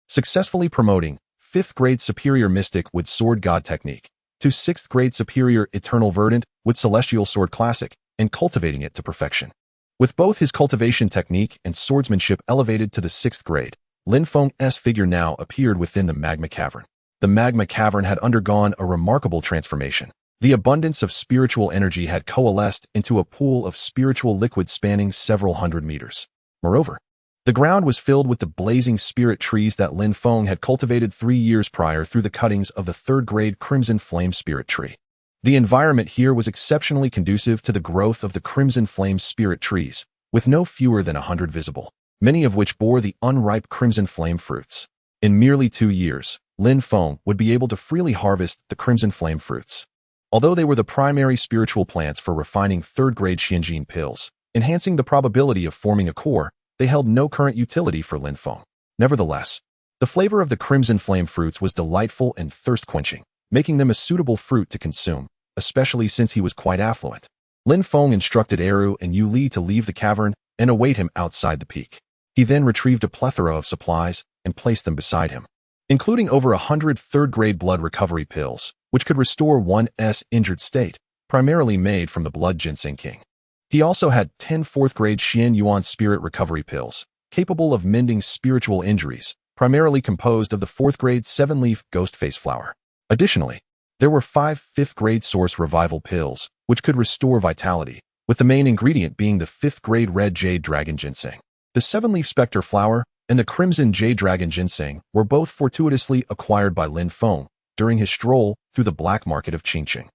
A: successfully promoting 5th-grade superior mystic with sword god technique to 6th-grade superior eternal verdant with celestial sword classic and cultivating it to perfection. With both his cultivation technique and swordsmanship elevated to the 6th grade, Lin Feng's figure now appeared within the magma cavern. The magma cavern had undergone a remarkable transformation. The abundance of spiritual energy had coalesced into a pool of spiritual liquid spanning several hundred meters. Moreover, the ground was filled with the blazing spirit trees that Lin Feng had cultivated 3 years prior through the cuttings of the 3rd-grade Crimson Flame Spirit Tree. The environment here was exceptionally conducive to the growth of the Crimson Flame Spirit trees, with no fewer than 100 visible, many of which bore the unripe Crimson Flame fruits. In merely 2 years, Lin Feng would be able to freely harvest the Crimson Flame fruits. Although they were the primary spiritual plants for refining 3rd-grade Xianjin pills, enhancing the probability of forming a core, they held no current utility for Lin Feng. Nevertheless, the flavor of the Crimson Flame fruits was delightful and thirst-quenching, making them a suitable fruit to consume, especially since he was quite affluent. Lin Feng instructed Eru and Yu Li to leave the cavern and await him outside the peak. He then retrieved a plethora of supplies and placed them beside him, including over 100 3rd-grade blood recovery pills, which could restore one's injured state, primarily made from the blood ginseng king. He also had 10 4th-grade Xian Yuan spirit recovery pills, capable of mending spiritual injuries, primarily composed of the 4th-grade 7-leaf ghost face flower. Additionally, there were 5 5th-grade source revival pills, which could restore vitality, with the main ingredient being the 5th-grade red jade dragon ginseng. The 7-leaf specter flower and the crimson jade dragon ginseng were both fortuitously acquired by Lin Feng during his stroll through the black market of Qingqing,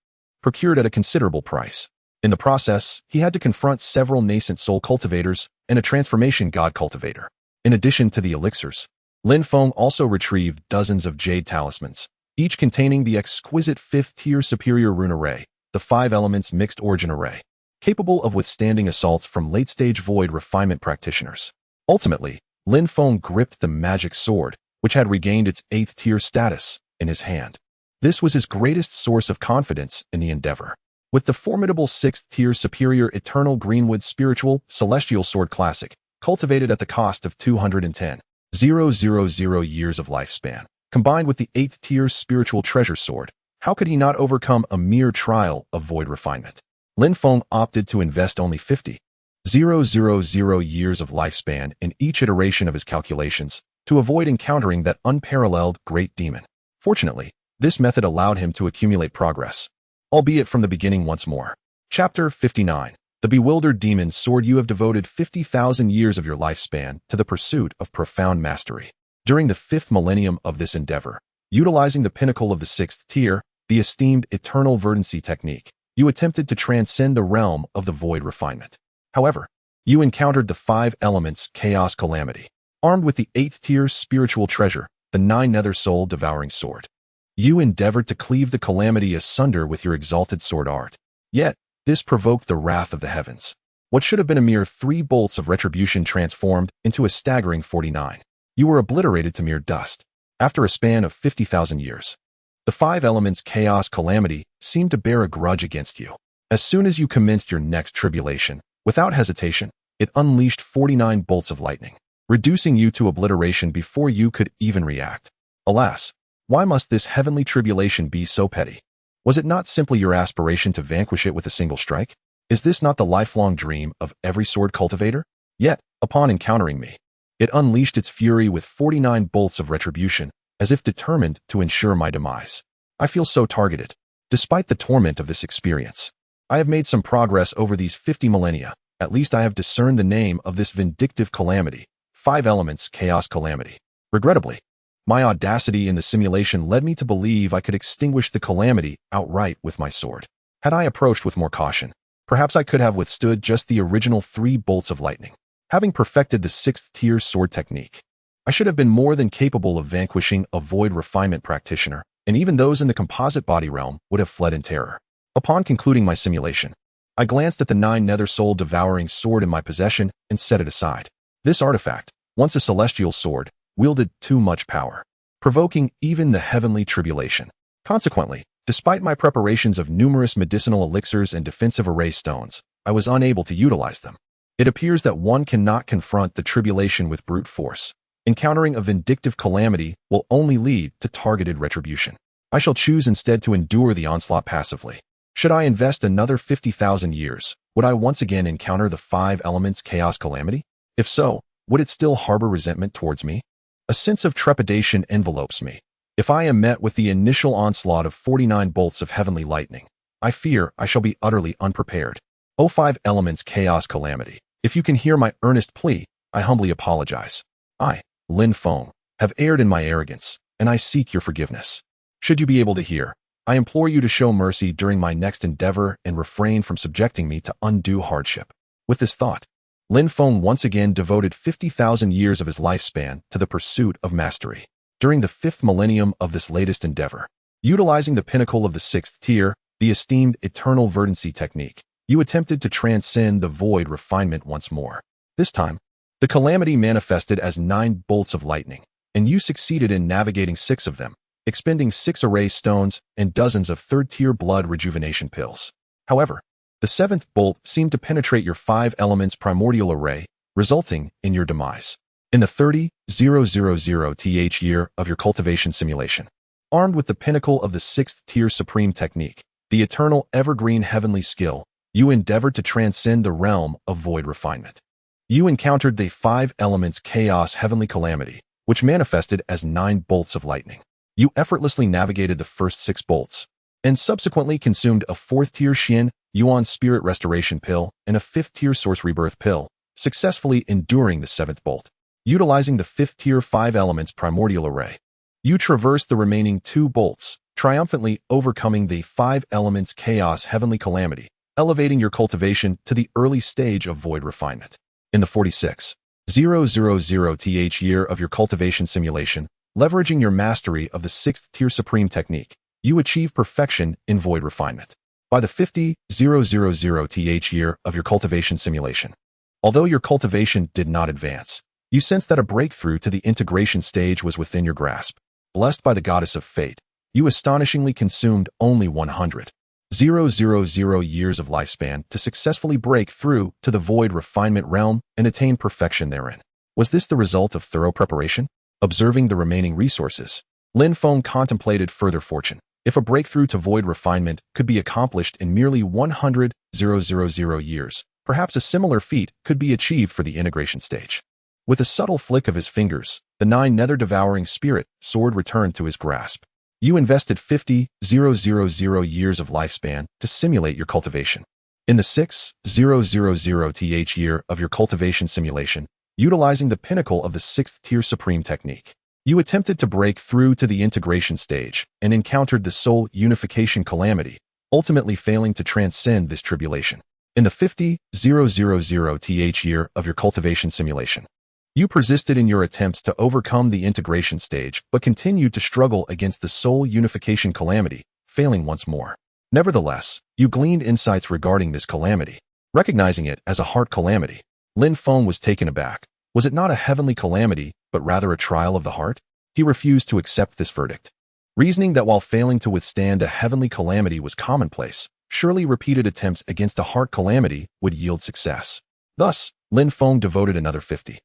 A: procured at a considerable price. In the process, he had to confront several nascent soul cultivators and a transformation god cultivator. In addition to the elixirs, Lin Feng also retrieved dozens of jade talismans, each containing the exquisite 5th-tier superior rune array, the 5 elements mixed origin array, capable of withstanding assaults from late-stage void refinement practitioners. Ultimately, Lin Feng gripped the magic sword, which had regained its 8th-tier status, in his hand. This was his greatest source of confidence in the endeavor. With the formidable 6th-tier superior eternal greenwood spiritual celestial sword classic, cultivated at the cost of 210,000 years of lifespan, combined with the 8th-tier spiritual treasure sword, how could he not overcome a mere trial of void refinement? Lin Feng opted to invest only 50,000 years of lifespan in each iteration of his calculations to avoid encountering that unparalleled great demon. Fortunately, This method allowed him to accumulate progress, albeit from the beginning once more. Chapter 59. The Bewildered Demon's Sword. You have devoted 50,000 years of your lifespan to the pursuit of profound mastery. During the 5th millennium of this endeavor, utilizing the pinnacle of the 6th tier, the esteemed eternal verdancy technique, you attempted to transcend the realm of the void refinement. However, you encountered the 5 elements chaos calamity. Armed with the 8th tier spiritual treasure, the 9 nether soul devouring sword, you endeavored to cleave the calamity asunder with your exalted sword art. Yet, this provoked the wrath of the heavens. What should have been a mere 3 bolts of retribution transformed into a staggering 49. You were obliterated to mere dust. After a span of 50,000 years, the 5 elements chaos calamity seemed to bear a grudge against you. As soon as you commenced your next tribulation, without hesitation, it unleashed 49 bolts of lightning, reducing you to obliteration before you could even react. Alas, why must this heavenly tribulation be so petty? Was it not simply your aspiration to vanquish it with a single strike? Is this not the lifelong dream of every sword cultivator? Yet, upon encountering me, it unleashed its fury with 49 bolts of retribution, as if determined to ensure my demise. I feel so targeted. Despite the torment of this experience, I have made some progress over these 50 millennia. At least I have discerned the name of this vindictive calamity, 5 elements chaos calamity. Regrettably, my audacity in the simulation led me to believe I could extinguish the calamity outright with my sword. Had I approached with more caution, perhaps I could have withstood just the original 3 bolts of lightning. Having perfected the 6th tier sword technique, I should have been more than capable of vanquishing a void refinement practitioner, and even those in the composite body realm would have fled in terror. Upon concluding my simulation, I glanced at the 9 nether soul devouring sword in my possession and set it aside. This artifact, once a celestial sword, wielded too much power, provoking even the heavenly tribulation. Consequently, despite my preparations of numerous medicinal elixirs and defensive array stones, I was unable to utilize them. It appears that one cannot confront the tribulation with brute force. Encountering a vindictive calamity will only lead to targeted retribution. I shall choose instead to endure the onslaught passively. Should I invest another 50,000 years, would I once again encounter the 5 elements chaos calamity? If so, would it still harbor resentment towards me? A sense of trepidation envelopes me. If I am met with the initial onslaught of 49 bolts of heavenly lightning, I fear I shall be utterly unprepared. O 5 elements chaos calamity, if you can hear my earnest plea, I humbly apologize. I, Lin Feng, have erred in my arrogance, and I seek your forgiveness. Should you be able to hear, I implore you to show mercy during my next endeavor and refrain from subjecting me to undue hardship. With this thought, Lin Feng once again devoted 50,000 years of his lifespan to the pursuit of mastery. During the 5th millennium of this latest endeavor, utilizing the pinnacle of the 6th tier, the esteemed eternal verdancy technique, you attempted to transcend the void refinement once more. This time, the calamity manifested as 9 bolts of lightning, and you succeeded in navigating 6 of them, expending 6 array stones and dozens of 3rd-tier blood rejuvenation pills. However, the 7th bolt seemed to penetrate your 5 elements primordial array, resulting in your demise. In the 30,000th year of your cultivation simulation, armed with the pinnacle of the 6th tier supreme technique, the eternal evergreen heavenly skill, you endeavored to transcend the realm of void refinement. You encountered the 5 elements chaos heavenly calamity, which manifested as 9 bolts of lightning. You effortlessly navigated the first 6 bolts, and subsequently consumed a 4th-tier Yuan spirit restoration pill and a 5th-tier source rebirth pill, successfully enduring the 7th bolt. Utilizing the 5th-tier 5 elements primordial array, you traversed the remaining 2 bolts, triumphantly overcoming the 5 elements chaos heavenly calamity, elevating your cultivation to the early stage of void refinement. In the 46,000th year of your cultivation simulation, leveraging your mastery of the 6th tier supreme technique, you achieve perfection in void refinement. By the 50,000th year of your cultivation simulation, although your cultivation did not advance, you sensed that a breakthrough to the integration stage was within your grasp. Blessed by the goddess of fate, you astonishingly consumed only 100,000 years of lifespan to successfully break through to the void refinement realm and attain perfection therein. Was this the result of thorough preparation? Observing the remaining resources, Lin Feng contemplated further fortune. If a breakthrough to void refinement could be accomplished in merely 100,000 years, perhaps a similar feat could be achieved for the integration stage. With a subtle flick of his fingers, the 9 nether devouring spirit sword returned to his grasp. You invested 50,000 years of lifespan to simulate your cultivation. In the 6,000th year of your cultivation simulation, utilizing the pinnacle of the 6th tier supreme technique, you attempted to break through to the integration stage and encountered the soul unification calamity, ultimately failing to transcend this tribulation. In the 50,000th year of your cultivation simulation, you persisted in your attempts to overcome the integration stage but continued to struggle against the soul unification calamity, failing once more. Nevertheless, you gleaned insights regarding this calamity. Recognizing it as a heart calamity, Lin Feng was taken aback. Was it not a heavenly calamity, but rather a trial of the heart? He refused to accept this verdict, reasoning that while failing to withstand a heavenly calamity was commonplace, surely repeated attempts against a heart calamity would yield success. Thus, Lin Feng devoted another 50,000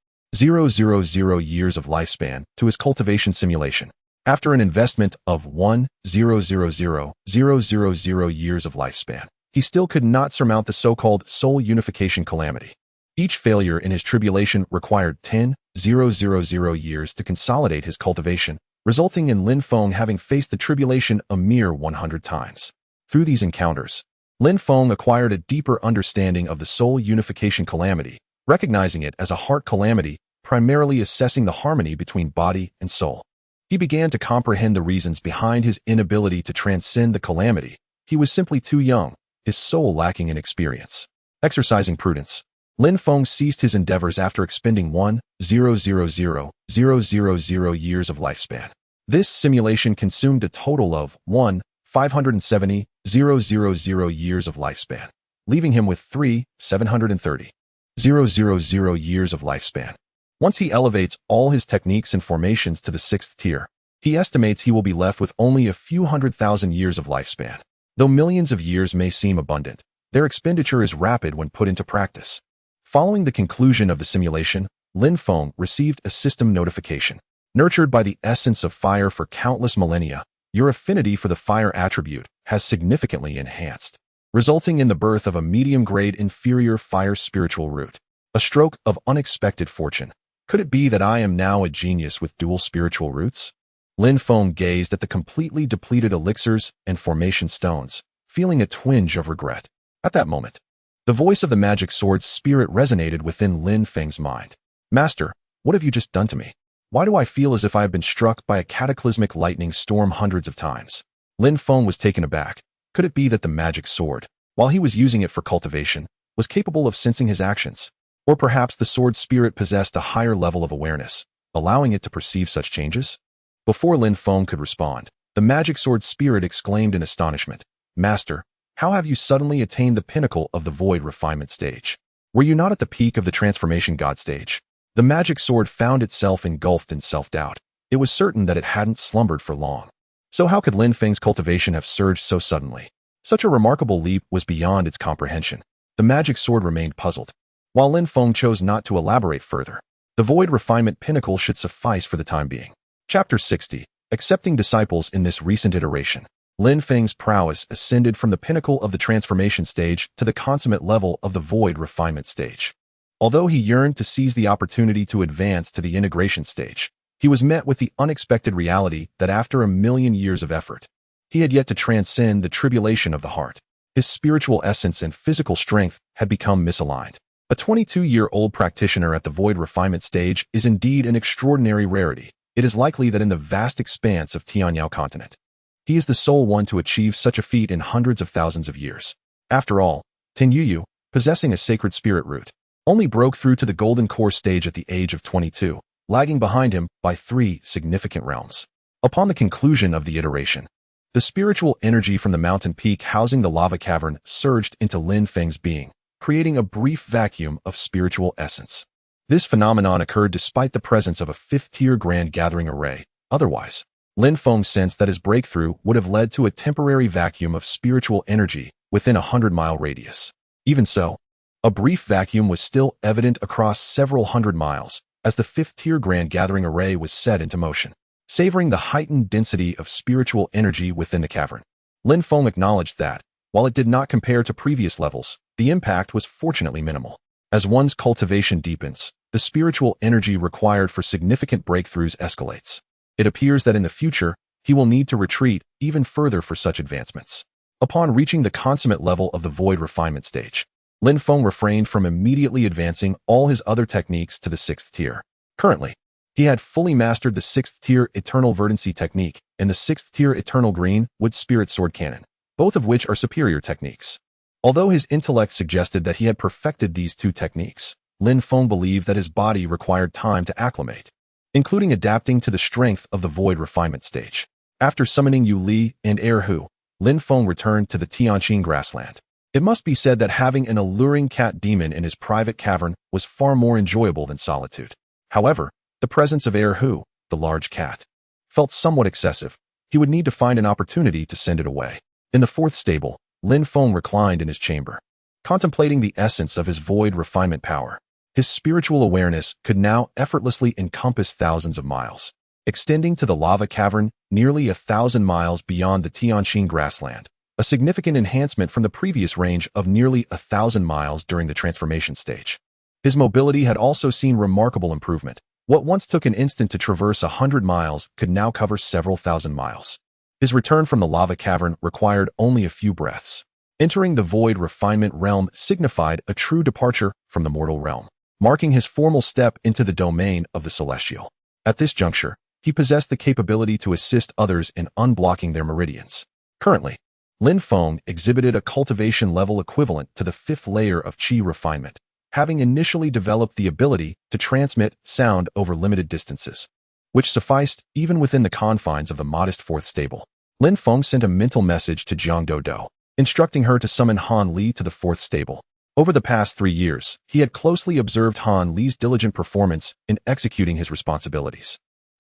A: years of lifespan to his cultivation simulation. After an investment of 1,000,000 years of lifespan, he still could not surmount the so-called soul unification calamity. Each failure in his tribulation required 10,000 years to consolidate his cultivation, resulting in Lin Feng having faced the tribulation a mere 100 times. Through these encounters, Lin Feng acquired a deeper understanding of the soul unification calamity, recognizing it as a heart calamity, primarily assessing the harmony between body and soul. He began to comprehend the reasons behind his inability to transcend the calamity. He was simply too young, his soul lacking in experience. Exercising prudence, Lin Feng ceased his endeavors after expending 1,000 years of lifespan. This simulation consumed a total of 1,570,000 years of lifespan, leaving him with 3,730,000 years of lifespan. Once he elevates all his techniques and formations to the 6th tier, he estimates he will be left with only a few 100,000 years of lifespan. Though millions of years may seem abundant, their expenditure is rapid when put into practice. Following the conclusion of the simulation, Lin Feng received a system notification. Nurtured by the essence of fire for countless millennia, your affinity for the fire attribute has significantly enhanced, resulting in the birth of a medium-grade inferior fire spiritual root. A stroke of unexpected fortune. Could it be that I am now a genius with dual spiritual roots? Lin Feng gazed at the completely depleted elixirs and formation stones, feeling a twinge of regret. At that moment, the voice of the magic sword's spirit resonated within Lin Feng's mind. Master, what have you just done to me? Why do I feel as if I have been struck by a cataclysmic lightning storm hundreds of times? Lin Feng was taken aback. Could it be that the magic sword, while he was using it for cultivation, was capable of sensing his actions? Or perhaps the sword's spirit possessed a higher level of awareness, allowing it to perceive such changes? Before Lin Feng could respond, the magic sword's spirit exclaimed in astonishment, Master, how have you suddenly attained the pinnacle of the void refinement stage? Were you not at the peak of the transformation god stage? The magic sword found itself engulfed in self-doubt. It was certain that it hadn't slumbered for long. So how could Lin Feng's cultivation have surged so suddenly? Such a remarkable leap was beyond its comprehension. The magic sword remained puzzled. While Lin Feng chose not to elaborate further, the void refinement pinnacle should suffice for the time being. Chapter 60. Accepting disciples in this recent iteration. Lin Feng's prowess ascended from the pinnacle of the transformation stage to the consummate level of the void refinement stage. Although he yearned to seize the opportunity to advance to the integration stage, he was met with the unexpected reality that after a million years of effort, he had yet to transcend the tribulation of the heart. His spiritual essence and physical strength had become misaligned. A 22-year-old practitioner at the void refinement stage is indeed an extraordinary rarity. It is likely that in the vast expanse of Tianyao continent, he is the sole one to achieve such a feat in hundreds of thousands of years. After all, Tenyu, possessing a sacred spirit root, only broke through to the golden core stage at the age of 22, lagging behind him by 3 significant realms. Upon the conclusion of the iteration, the spiritual energy from the mountain peak housing the lava cavern surged into Lin Feng's being, creating a brief vacuum of spiritual essence. This phenomenon occurred despite the presence of a 5th-tier grand gathering array. Otherwise, Lin Feng sensed that his breakthrough would have led to a temporary vacuum of spiritual energy within a 100-mile radius. Even so, a brief vacuum was still evident across several hundred miles as the 5th-tier grand gathering array was set into motion, savoring the heightened density of spiritual energy within the cavern. Lin Feng acknowledged that, while it did not compare to previous levels, the impact was fortunately minimal. As one's cultivation deepens, the spiritual energy required for significant breakthroughs escalates. It appears that in the future, he will need to retreat even further for such advancements. Upon reaching the consummate level of the void refinement stage, Lin Feng refrained from immediately advancing all his other techniques to the 6th tier. Currently, he had fully mastered the 6th tier Eternal Verdancy technique and the 6th tier Eternal Green Wood Spirit Sword Cannon, both of which are superior techniques. Although his intellect suggested that he had perfected these two techniques, Lin Feng believed that his body required time to acclimate, including adapting to the strength of the void refinement stage. After summoning Yu Li and Erhu, Lin Feng returned to the Tianqing grassland. It must be said that having an alluring cat demon in his private cavern was far more enjoyable than solitude. However, the presence of Erhu, the large cat, felt somewhat excessive. He would need to find an opportunity to send it away. In the 4th stable, Lin Feng reclined in his chamber, contemplating the essence of his void refinement power. His spiritual awareness could now effortlessly encompass thousands of miles, extending to the lava cavern nearly 1,000 miles beyond the Tianqing grassland, a significant enhancement from the previous range of nearly 1,000 miles during the transformation stage. His mobility had also seen remarkable improvement. What once took an instant to traverse 100 miles could now cover several thousand miles. His return from the lava cavern required only a few breaths. Entering the void refinement realm signified a true departure from the mortal realm, marking his formal step into the domain of the celestial. At this juncture, he possessed the capability to assist others in unblocking their meridians. Currently, Lin Feng exhibited a cultivation level equivalent to the 5th layer of qi refinement, having initially developed the ability to transmit sound over limited distances, which sufficed even within the confines of the modest 4th stable. Lin Feng sent a mental message to Jiang Dodo, instructing her to summon Han Li to the 4th stable. Over the past 3 years, he had closely observed Han Li's diligent performance in executing his responsibilities.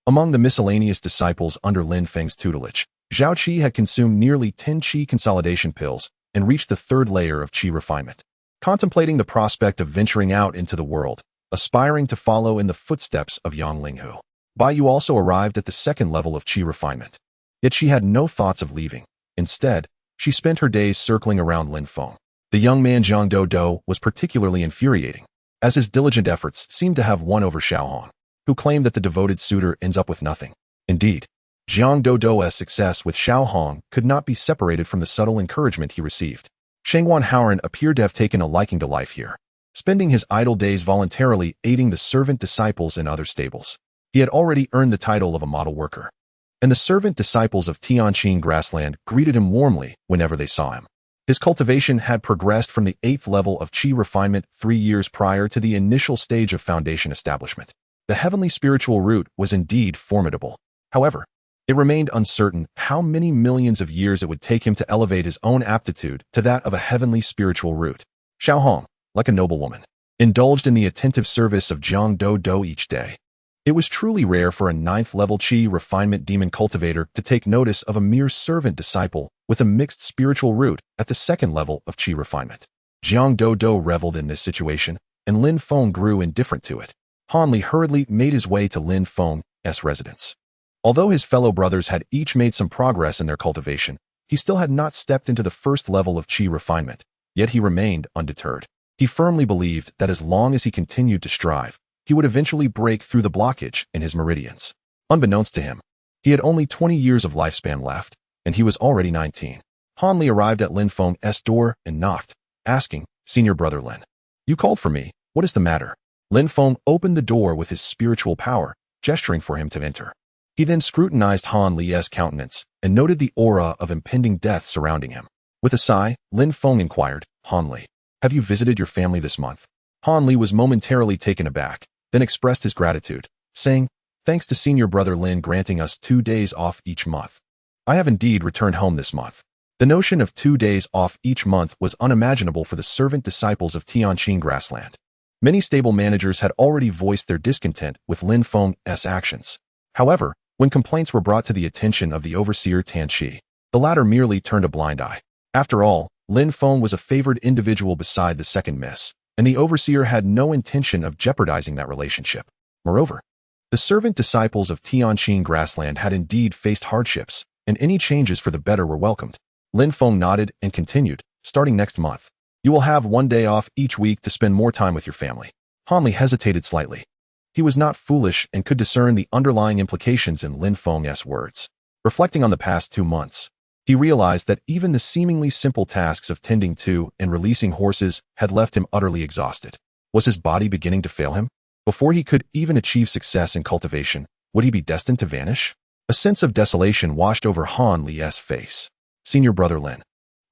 A: Among the miscellaneous disciples under Lin Feng's tutelage, Zhao Qi had consumed nearly 10 qi consolidation pills and reached the 3rd layer of qi refinement. Contemplating the prospect of venturing out into the world, aspiring to follow in the footsteps of Yang Linghu, Bai Yu also arrived at the 2nd level of qi refinement. Yet she had no thoughts of leaving. Instead, she spent her days circling around Lin Feng. The young man Jiang Dodo was particularly infuriating, as his diligent efforts seemed to have won over Xiaohong, who claimed that the devoted suitor ends up with nothing. Indeed, Jiang Dodo's success with Xiaohong could not be separated from the subtle encouragement he received. Shangguan Haoran appeared to have taken a liking to life here, spending his idle days voluntarily aiding the servant disciples in other stables. He had already earned the title of a model worker, and the servant disciples of Tianqing grassland greeted him warmly whenever they saw him. His cultivation had progressed from the 8th level of qi refinement 3 years prior to the initial stage of foundation establishment. The heavenly spiritual root was indeed formidable. However, it remained uncertain how many millions of years it would take him to elevate his own aptitude to that of a heavenly spiritual root. Xiaohong, like a noblewoman, indulged in the attentive service of Jiang Dodo each day. It was truly rare for a 9th level qi refinement demon cultivator to take notice of a mere servant disciple with a mixed spiritual root at the 2nd level of qi refinement. Jiang Dodo reveled in this situation, and Lin Feng grew indifferent to it. Han Li hurriedly made his way to Lin Feng's residence. Although his fellow brothers had each made some progress in their cultivation, he still had not stepped into the 1st level of qi refinement, yet he remained undeterred. He firmly believed that as long as he continued to strive, he would eventually break through the blockage in his meridians. Unbeknownst to him, he had only 20 years of lifespan left, and he was already 19. Han Li arrived at Lin Feng's door and knocked, asking, "Senior brother Lin, you called for me. What is the matter?" Lin Feng opened the door with his spiritual power, gesturing for him to enter. He then scrutinized Han Li's countenance and noted the aura of impending death surrounding him. With a sigh, Lin Feng inquired, "Han Li, have you visited your family this month?" Han Li was momentarily taken aback, then expressed his gratitude, saying, "Thanks to senior brother Lin granting us 2 days off each month. I have indeed returned home this month." The notion of 2 days off each month was unimaginable for the servant disciples of Tianqing grassland. Many stable managers had already voiced their discontent with Lin Feng's actions. However, when complaints were brought to the attention of the overseer Tan Shi, the latter merely turned a blind eye. After all, Lin Feng was a favored individual beside the second miss, and the overseer had no intention of jeopardizing that relationship. Moreover, the servant disciples of Tianqing grassland had indeed faced hardships, and any changes for the better were welcomed. Lin Feng nodded and continued, "Starting next month, you will have 1 day off each week to spend more time with your family." Han Li hesitated slightly. He was not foolish and could discern the underlying implications in Lin Feng's words. Reflecting on the past 2 months, he realized that even the seemingly simple tasks of tending to and releasing horses had left him utterly exhausted. Was his body beginning to fail him? Before he could even achieve success in cultivation, would he be destined to vanish? A sense of desolation washed over Han Li's face. Senior brother Lin,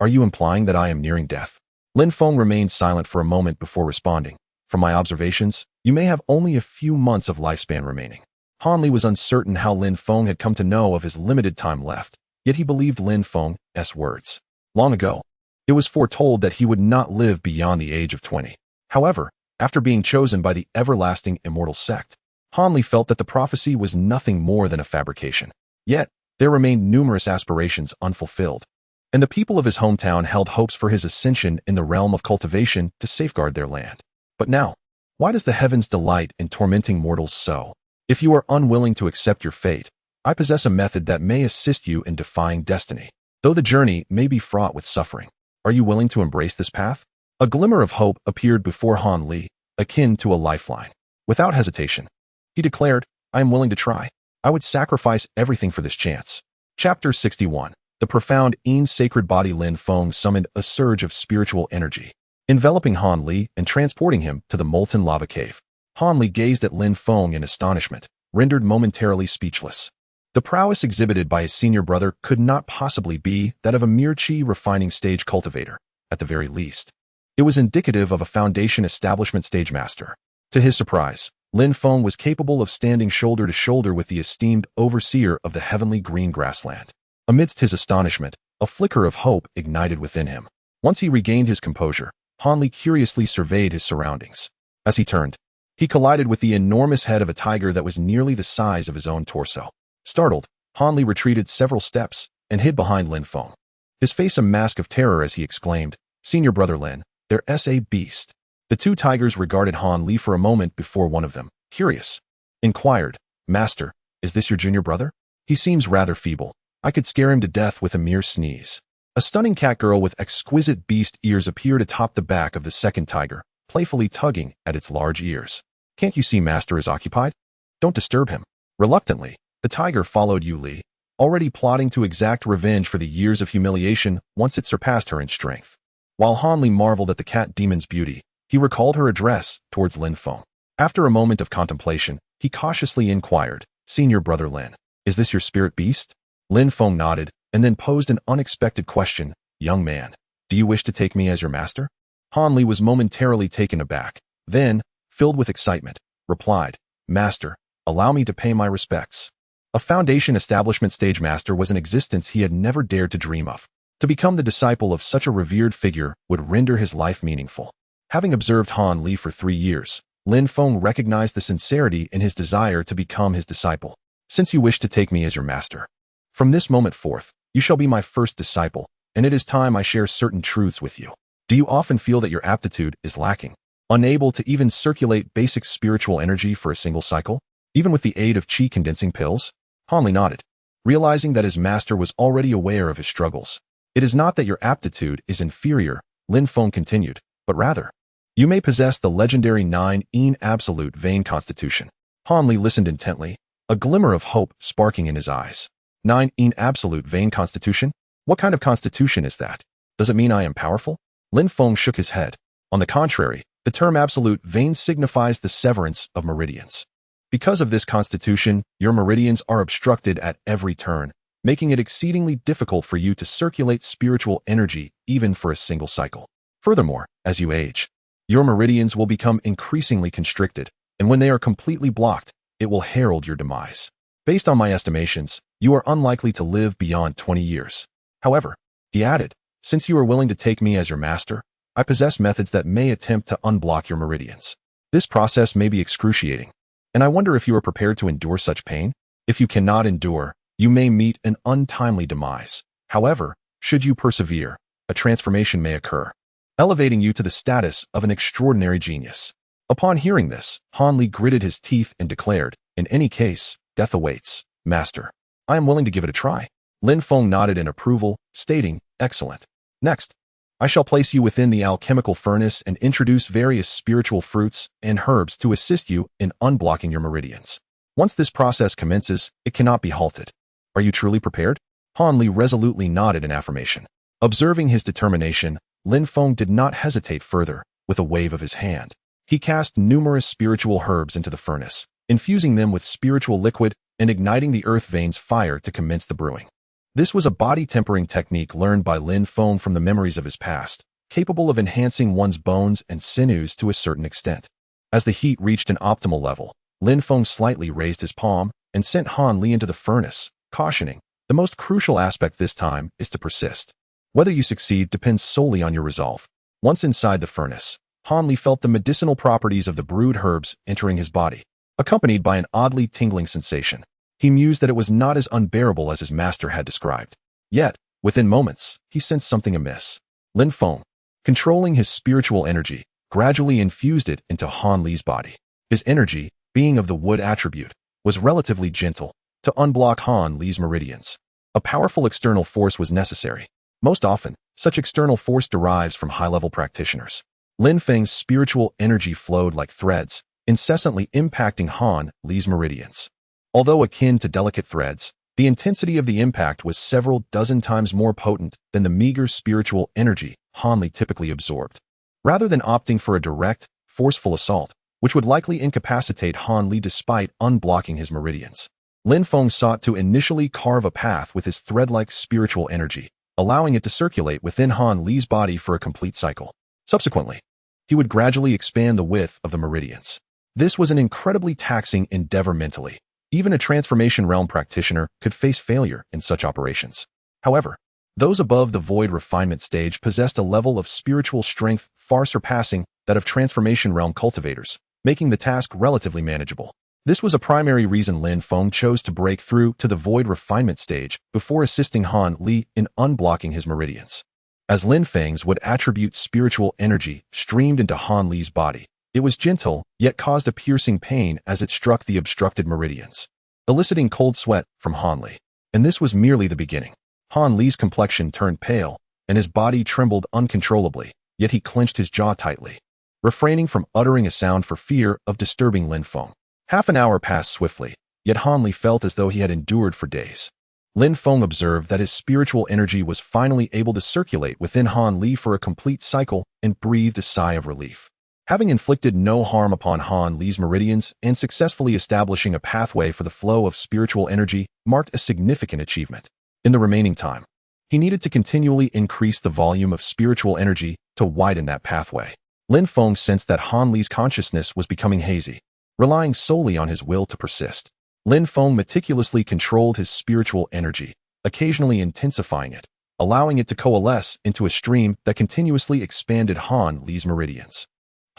A: are you implying that I am nearing death? Lin Feng remained silent for a moment before responding. From my observations, you may have only a few months of lifespan remaining. Han Li was uncertain how Lin Feng had come to know of his limited time left, yet he believed Lin Feng's words. Long ago, it was foretold that he would not live beyond the age of 20. However, after being chosen by the everlasting Immortal sect, Han Li felt that the prophecy was nothing more than a fabrication. Yet, there remained numerous aspirations unfulfilled, and the people of his hometown held hopes for his ascension in the realm of cultivation to safeguard their land. But now, why does the heavens delight in tormenting mortals so? If you are unwilling to accept your fate, I possess a method that may assist you in defying destiny. Though the journey may be fraught with suffering, are you willing to embrace this path? A glimmer of hope appeared before Han Li, akin to a lifeline. Without hesitation, he declared, I am willing to try. I would sacrifice everything for this chance. Chapter 61. The profound sacred body. Lin Feng summoned a surge of spiritual energy, enveloping Han Li and transporting him to the molten lava cave. Han Li gazed at Lin Feng in astonishment, rendered momentarily speechless. The prowess exhibited by his senior brother could not possibly be that of a mere chi refining stage cultivator, at the very least. It was indicative of a foundation establishment stage master. To his surprise, Lin Feng was capable of standing shoulder to shoulder with the esteemed overseer of the heavenly green grassland. Amidst his astonishment, a flicker of hope ignited within him. Once he regained his composure, Han Li curiously surveyed his surroundings. As he turned, he collided with the enormous head of a tiger that was nearly the size of his own torso. Startled, Han Li retreated several steps and hid behind Lin Feng, his face a mask of terror as he exclaimed, Senior brother Lin, there's a beast. The two tigers regarded Han Li for a moment before one of them, curious, inquired, Master, is this your junior brother? He seems rather feeble. I could scare him to death with a mere sneeze. A stunning cat girl with exquisite beast ears appeared atop the back of the second tiger, playfully tugging at its large ears. Can't you see Master is occupied? Don't disturb him. Reluctantly, the tiger followed Yu Li, already plotting to exact revenge for the years of humiliation once it surpassed her in strength. While Han Li marveled at the cat demon's beauty, he recalled her address towards Lin Feng. After a moment of contemplation, he cautiously inquired, Senior brother Lin, is this your spirit beast? Lin Feng nodded, and then posed an unexpected question, Young man, do you wish to take me as your master? Han Li was momentarily taken aback, then, filled with excitement, replied, Master, allow me to pay my respects. A foundation establishment stage master was an existence he had never dared to dream of. To become the disciple of such a revered figure would render his life meaningful. Having observed Han Li for 3 years, Lin Feng recognized the sincerity in his desire to become his disciple. Since you wish to take me as your master, from this moment forth, you shall be my first disciple, and it is time I share certain truths with you. Do you often feel that your aptitude is lacking, unable to even circulate basic spiritual energy for a single cycle, even with the aid of chi condensing pills? Han Li nodded, realizing that his master was already aware of his struggles. It is not that your aptitude is inferior, Lin Feng continued, but rather, you may possess the legendary 9 absolute vein constitution. Han Li listened intently, a glimmer of hope sparking in his eyes. 9 absolute vein constitution? What kind of constitution is that? Does it mean I am powerful? Lin Feng shook his head. On the contrary, the term absolute vein signifies the severance of meridians. Because of this constitution, your meridians are obstructed at every turn, making it exceedingly difficult for you to circulate spiritual energy even for a single cycle. Furthermore, as you age, your meridians will become increasingly constricted, and when they are completely blocked, it will herald your demise. Based on my estimations, you are unlikely to live beyond 20 years. However, he added, since you are willing to take me as your master, I possess methods that may attempt to unblock your meridians. This process may be excruciating, and I wonder if you are prepared to endure such pain. If you cannot endure, you may meet an untimely demise. However, should you persevere, a transformation may occur, elevating you to the status of an extraordinary genius. Upon hearing this, Han Li gritted his teeth and declared, in any case, death awaits, Master. I am willing to give it a try. Lin Feng nodded in approval, stating, excellent. Next, I shall place you within the alchemical furnace and introduce various spiritual fruits and herbs to assist you in unblocking your meridians. Once this process commences, it cannot be halted. Are you truly prepared? Han Li resolutely nodded in affirmation. Observing his determination, Lin Feng did not hesitate further. With a wave of his hand, he cast numerous spiritual herbs into the furnace, infusing them with spiritual liquid and igniting the earth veins fire to commence the brewing. This was a body-tempering technique learned by Lin Feng from the memories of his past, capable of enhancing one's bones and sinews to a certain extent. As the heat reached an optimal level, Lin Feng slightly raised his palm and sent Han Li into the furnace, cautioning, "The most crucial aspect this time is to persist. Whether you succeed depends solely on your resolve." Once inside the furnace, Han Li felt the medicinal properties of the brewed herbs entering his body, accompanied by an oddly tingling sensation. He mused that it was not as unbearable as his master had described. Yet, within moments, he sensed something amiss. Lin Feng, controlling his spiritual energy, gradually infused it into Han Li's body. His energy, being of the wood attribute, was relatively gentle to unblock Han Li's meridians. A powerful external force was necessary. Most often, such external force derives from high-level practitioners. Lin Feng's spiritual energy flowed like threads, incessantly impacting Han Li's meridians. Although akin to delicate threads, the intensity of the impact was several dozen times more potent than the meager spiritual energy Han Li typically absorbed. Rather than opting for a direct, forceful assault, which would likely incapacitate Han Li despite unblocking his meridians, Lin Feng sought to initially carve a path with his thread-like spiritual energy, allowing it to circulate within Han Li's body for a complete cycle. Subsequently, he would gradually expand the width of the meridians. This was an incredibly taxing endeavor mentally. Even a transformation realm practitioner could face failure in such operations. However, those above the void refinement stage possessed a level of spiritual strength far surpassing that of transformation realm cultivators, making the task relatively manageable. This was a primary reason Lin Feng chose to break through to the void refinement stage before assisting Han Li in unblocking his meridians. As Lin Feng's would attribute spiritual energy streamed into Han Li's body, it was gentle, yet caused a piercing pain as it struck the obstructed meridians, eliciting cold sweat from Han Li. And this was merely the beginning. Han Li's complexion turned pale, and his body trembled uncontrollably, yet he clenched his jaw tightly, refraining from uttering a sound for fear of disturbing Lin Feng. Half an hour passed swiftly, yet Han Li felt as though he had endured for days. Lin Feng observed that his spiritual energy was finally able to circulate within Han Li for a complete cycle and breathed a sigh of relief. Having inflicted no harm upon Han Li's meridians and successfully establishing a pathway for the flow of spiritual energy marked a significant achievement. In the remaining time, he needed to continually increase the volume of spiritual energy to widen that pathway. Lin Feng sensed that Han Li's consciousness was becoming hazy, relying solely on his will to persist. Lin Feng meticulously controlled his spiritual energy, occasionally intensifying it, allowing it to coalesce into a stream that continuously expanded Han Li's meridians.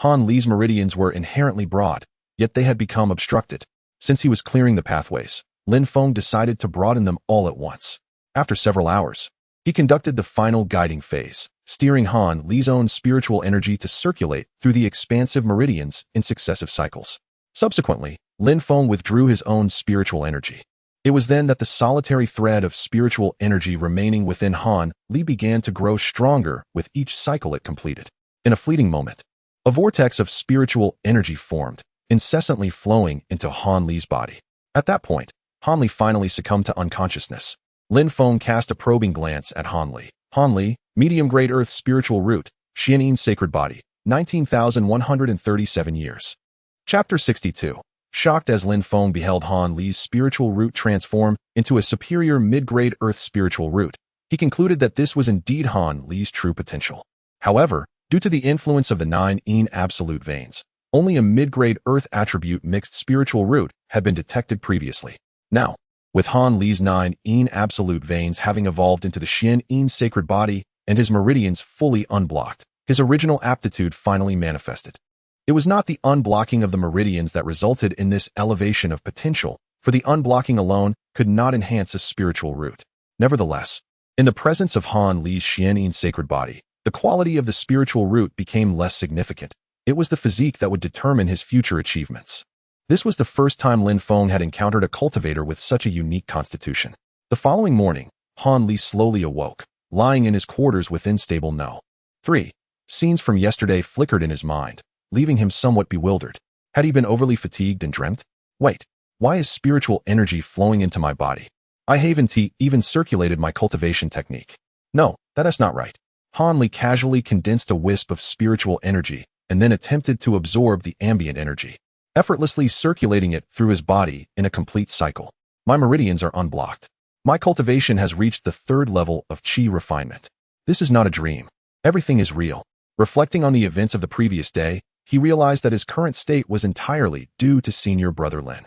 A: Han Li's meridians were inherently broad, yet they had become obstructed. Since he was clearing the pathways, Lin Feng decided to broaden them all at once. After several hours, he conducted the final guiding phase, steering Han Li's own spiritual energy to circulate through the expansive meridians in successive cycles. Subsequently, Lin Feng withdrew his own spiritual energy. It was then that the solitary thread of spiritual energy remaining within Han Li began to grow stronger with each cycle it completed. In a fleeting moment, a vortex of spiritual energy formed, incessantly flowing into Han Li's body. At that point, Han Li finally succumbed to unconsciousness. Lin Feng cast a probing glance at Han Li. Han Li, medium-grade earth spiritual root, Xianyin sacred body, 19,137 years. Chapter 62. Shocked as Lin Feng beheld Han Li's spiritual root transform into a superior mid-grade earth spiritual root, he concluded that this was indeed Han Li's true potential. However, due to the influence of the 9 Yin absolute veins, only a mid-grade earth attribute mixed spiritual root had been detected previously. Now, with Han Li's 9 Yin absolute veins having evolved into the Xianyin sacred body and his meridians fully unblocked, his original aptitude finally manifested. It was not the unblocking of the meridians that resulted in this elevation of potential, for the unblocking alone could not enhance a spiritual root. Nevertheless, in the presence of Han Li's Xianyin sacred body, the quality of the spiritual root became less significant. It was the physique that would determine his future achievements. This was the first time Lin Feng had encountered a cultivator with such a unique constitution. The following morning, Han Li slowly awoke, lying in his quarters within stable No. 3. Scenes from yesterday flickered in his mind, leaving him somewhat bewildered. Had he been overly fatigued and dreamt? Wait, why is spiritual energy flowing into my body? I haven't even circulated my cultivation technique. No, that is not right. Han Li casually condensed a wisp of spiritual energy and then attempted to absorb the ambient energy, effortlessly circulating it through his body in a complete cycle. My meridians are unblocked. My cultivation has reached the third level of qi refinement. This is not a dream. Everything is real. Reflecting on the events of the previous day, he realized that his current state was entirely due to senior brother Lin.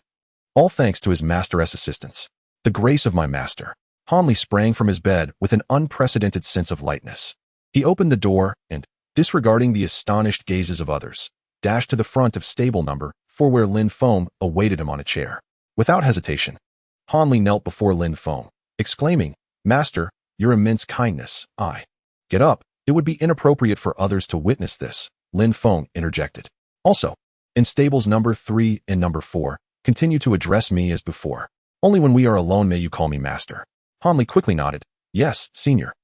A: All thanks to his master's assistance. The grace of my master. Han Li sprang from his bed with an unprecedented sense of lightness. He opened the door and, disregarding the astonished gazes of others, dashed to the front of stable number 4 where Lin Feng awaited him on a chair. Without hesitation, Han Li knelt before Lin Feng, exclaiming, "Master, your immense kindness, I." "Get up, it would be inappropriate for others to witness this," Lin Feng interjected. "Also, in stables number 3 and number 4, continue to address me as before. Only when we are alone may you call me master." Han Li quickly nodded. "Yes, senior."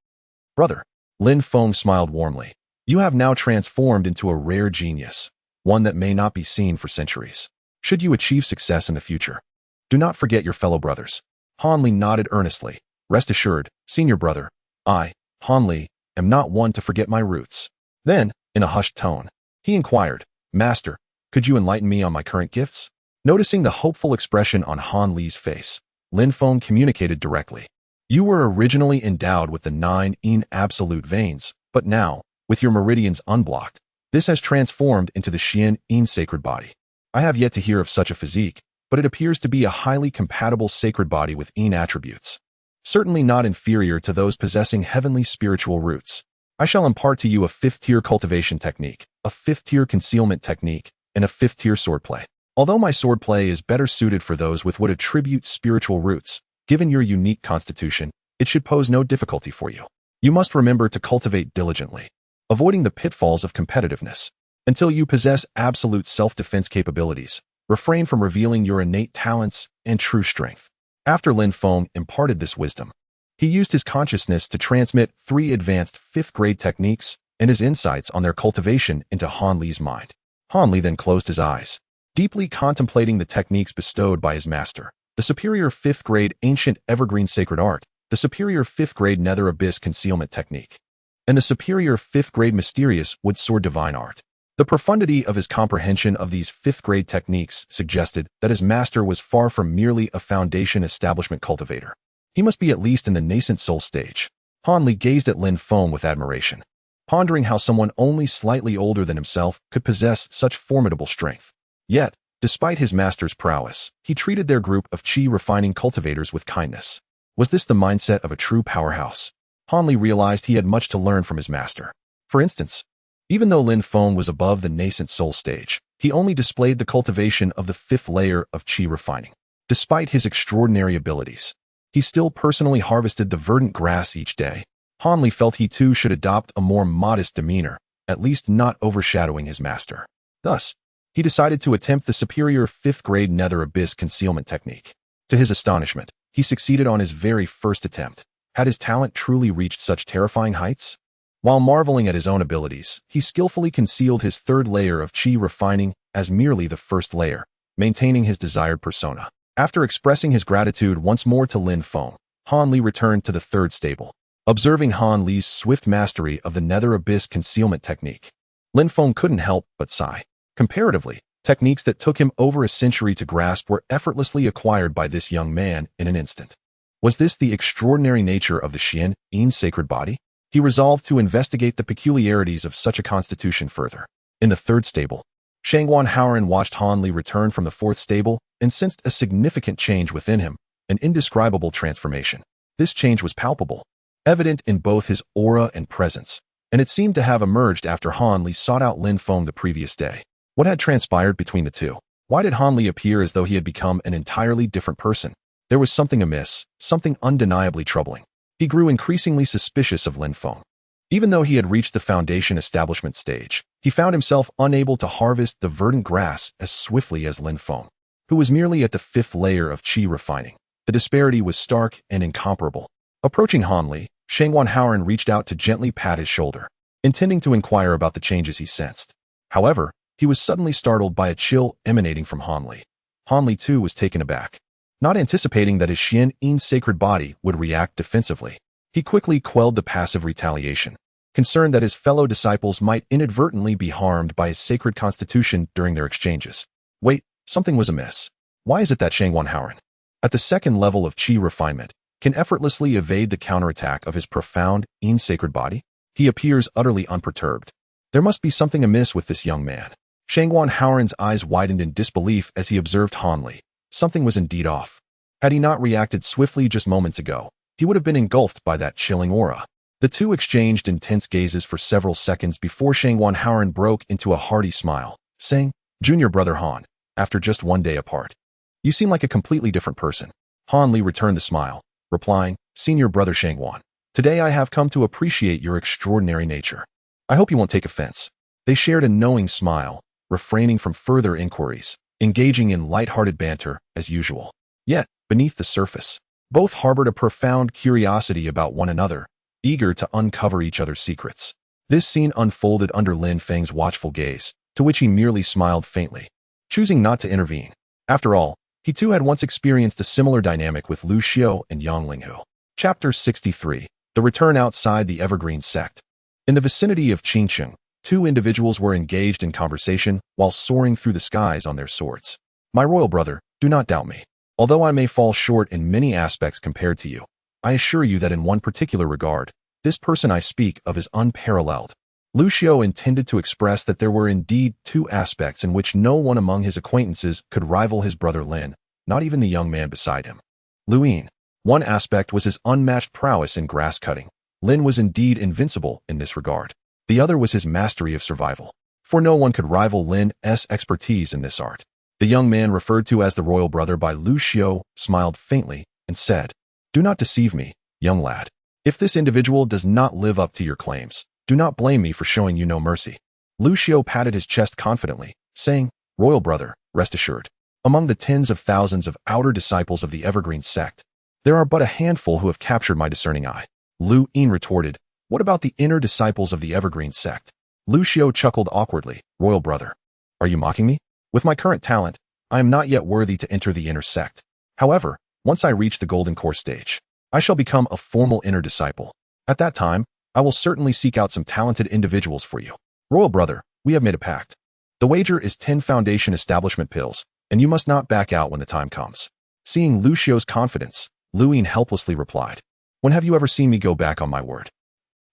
A: "Brother." Lin Feng smiled warmly. "You have now transformed into a rare genius, one that may not be seen for centuries. Should you achieve success in the future, do not forget your fellow brothers." Han Li nodded earnestly. "Rest assured, senior brother, I, Han Li, am not one to forget my roots." Then, in a hushed tone, he inquired, "Master, could you enlighten me on my current gifts?" Noticing the hopeful expression on Han Li's face, Lin Feng communicated directly. "You were originally endowed with the 9 absolute veins, but now, with your meridians unblocked, this has transformed into the Xian sacred body. I have yet to hear of such a physique, but it appears to be a highly compatible sacred body with attributes. Certainly not inferior to those possessing heavenly spiritual roots. I shall impart to you a 5th-tier cultivation technique, a 5th-tier concealment technique, and a 5th-tier swordplay. Although my swordplay is better suited for those with what attribute spiritual roots, given your unique constitution, it should pose no difficulty for you. You must remember to cultivate diligently, avoiding the pitfalls of competitiveness. Until you possess absolute self-defense capabilities, refrain from revealing your innate talents and true strength." After Lin Feng imparted this wisdom, he used his consciousness to transmit 3 advanced 5th-grade techniques and his insights on their cultivation into Han Li's mind. Han Li then closed his eyes, deeply contemplating the techniques bestowed by his master. The superior 5th-grade ancient evergreen sacred art, the superior 5th-grade nether abyss concealment technique, and the superior 5th-grade mysterious wood sword divine art. The profundity of his comprehension of these 5th-grade techniques suggested that his master was far from merely a foundation establishment cultivator. He must be at least in the nascent soul stage. Han Li gazed at Lin Feng with admiration, pondering how someone only slightly older than himself could possess such formidable strength. Yet, despite his master's prowess, he treated their group of qi-refining cultivators with kindness. Was this the mindset of a true powerhouse? Han Li realized he had much to learn from his master. For instance, even though Lin Feng was above the nascent soul stage, he only displayed the cultivation of the 5th layer of qi refining. Despite his extraordinary abilities, he still personally harvested the verdant grass each day. Han Li felt he too should adopt a more modest demeanor, at least not overshadowing his master. Thus, he decided to attempt the superior 5th-grade nether abyss concealment technique. To his astonishment, he succeeded on his very first attempt. Had his talent truly reached such terrifying heights? While marveling at his own abilities, he skillfully concealed his 3rd layer of qi refining as merely the 1st layer, maintaining his desired persona. After expressing his gratitude once more to Lin Feng, Han Li returned to the 3rd stable. Observing Han Li's swift mastery of the nether abyss concealment technique, Lin Feng couldn't help but sigh. Comparatively, techniques that took him over a century to grasp were effortlessly acquired by this young man in an instant. Was this the extraordinary nature of the Xian sacred body? He resolved to investigate the peculiarities of such a constitution further. In the 3rd stable, Shangguan Haoran watched Han Li return from the 4th stable and sensed a significant change within him, an indescribable transformation. This change was palpable, evident in both his aura and presence, and it seemed to have emerged after Han Li sought out Lin Feng the previous day. What had transpired between the two? Why did Han Li appear as though he had become an entirely different person? There was something amiss, something undeniably troubling. He grew increasingly suspicious of Lin Feng. Even though he had reached the foundation establishment stage, he found himself unable to harvest the verdant grass as swiftly as Lin Feng, who was merely at the 5th layer of qi refining. The disparity was stark and incomparable. Approaching Han Li, Shangguan Haoran reached out to gently pat his shoulder, intending to inquire about the changes he sensed. However, he was suddenly startled by a chill emanating from Han Li. Han Li too was taken aback. Not anticipating that his Xian's sacred body would react defensively, he quickly quelled the passive retaliation, concerned that his fellow disciples might inadvertently be harmed by his sacred constitution during their exchanges. Wait, something was amiss. Why is it that Shangwan Haoran, at the second level of qi refinement, can effortlessly evade the counterattack of his profound yin sacred body? He appears utterly unperturbed. There must be something amiss with this young man. Shangwan Haoran's eyes widened in disbelief as he observed Han Li. Something was indeed off. Had he not reacted swiftly just moments ago, he would have been engulfed by that chilling aura. The two exchanged intense gazes for several seconds before Shangwan Haoran broke into a hearty smile, saying, "Junior brother Han, after just one day apart, you seem like a completely different person." Han Li returned the smile, replying, "Senior brother Shangwan, today I have come to appreciate your extraordinary nature. I hope you won't take offense." They shared a knowing smile, refraining from further inquiries, engaging in light-hearted banter as usual. Yet, beneath the surface, both harbored a profound curiosity about one another, eager to uncover each other's secrets. This scene unfolded under Lin Feng's watchful gaze, to which he merely smiled faintly, choosing not to intervene. After all, he too had once experienced a similar dynamic with Lu Xiao and Yang Linghu. Chapter 63. The Return Outside the Evergreen Sect. In the vicinity of Qingcheng, two individuals were engaged in conversation while soaring through the skies on their swords. "My royal brother, do not doubt me. Although I may fall short in many aspects compared to you, I assure you that in one particular regard, this person I speak of is unparalleled." Lu Xiao intended to express that there were indeed two aspects in which no one among his acquaintances could rival his brother Lin, not even the young man beside him. Luin. One aspect was his unmatched prowess in grass cutting. Lin was indeed invincible in this regard. The other was his mastery of survival, for no one could rival Lin's expertise in this art. The young man referred to as the royal brother by Lu Xiao smiled faintly and said, "Do not deceive me, young lad. If this individual does not live up to your claims, do not blame me for showing you no mercy." Lu Xiao patted his chest confidently, saying, "Royal brother, rest assured. Among the tens of thousands of outer disciples of the Evergreen Sect, there are but a handful who have captured my discerning eye." Lu Yin retorted, "What about the inner disciples of the Evergreen Sect?" Lu Xiao chuckled awkwardly, "Royal brother, are you mocking me? With my current talent, I am not yet worthy to enter the inner sect. However, once I reach the golden core stage, I shall become a formal inner disciple. At that time, I will certainly seek out some talented individuals for you. Royal brother, we have made a pact. The wager is 10 foundation establishment pills, and you must not back out when the time comes." Seeing Lu Xiao's confidence, Lu Yin helplessly replied, "When have you ever seen me go back on my word?"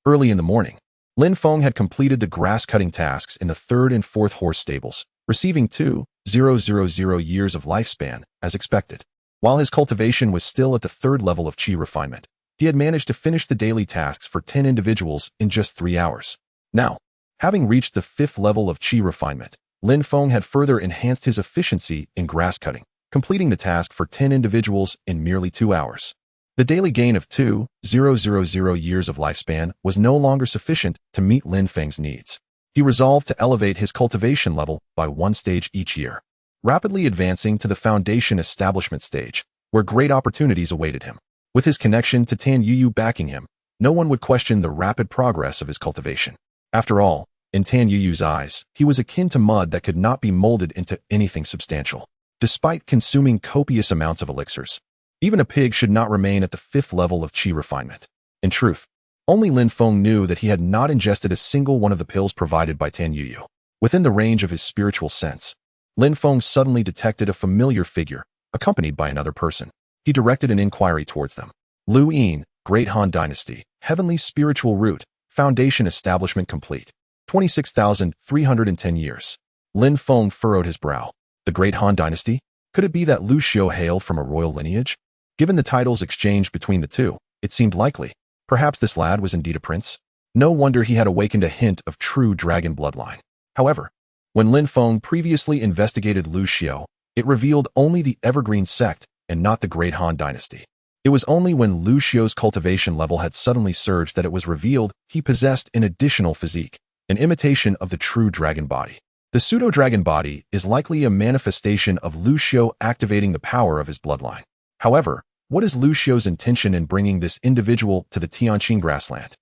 A: Early in the morning, Lin Feng had completed the grass-cutting tasks in the 3rd and 4th horse stables, receiving 2,000 years of lifespan, as expected. While his cultivation was still at the 3rd level of qi refinement, he had managed to finish the daily tasks for 10 individuals in just 3 hours. Now, having reached the 5th level of qi refinement, Lin Feng had further enhanced his efficiency in grass-cutting, completing the task for 10 individuals in merely 2 hours. The daily gain of 2,000 years of lifespan was no longer sufficient to meet Lin Feng's needs. He resolved to elevate his cultivation level by 1 stage each year, rapidly advancing to the foundation establishment stage, where great opportunities awaited him. With his connection to Tan Yuyu backing him, no one would question the rapid progress of his cultivation. After all, in Tan Yuyu's eyes, he was akin to mud that could not be molded into anything substantial. Despite consuming copious amounts of elixirs, even a pig should not remain at the 5th level of qi refinement. In truth, only Lin Feng knew that he had not ingested a single one of the pills provided by Tan Yuyu. Within the range of his spiritual sense, Lin Feng suddenly detected a familiar figure, accompanied by another person. He directed an inquiry towards them. "Lu Yin, Great Han Dynasty, Heavenly Spiritual Root, Foundation Establishment Complete. 26,310 years. Lin Feng furrowed his brow. The Great Han Dynasty? Could it be that Lu Xiao hailed from a royal lineage? Given the titles exchanged between the two, it seemed likely. Perhaps this lad was indeed a prince? No wonder he had awakened a hint of true dragon bloodline. However, when Lin Feng previously investigated Lu Xiao, it revealed only the Evergreen Sect and not the Great Han Dynasty. It was only when Lu Xiao's cultivation level had suddenly surged that it was revealed he possessed an additional physique, an imitation of the true dragon body. The pseudo-dragon body is likely a manifestation of Lu Xiao activating the power of his bloodline. However, what is Lu Xiao's intention in bringing this individual to the Tianqing grassland?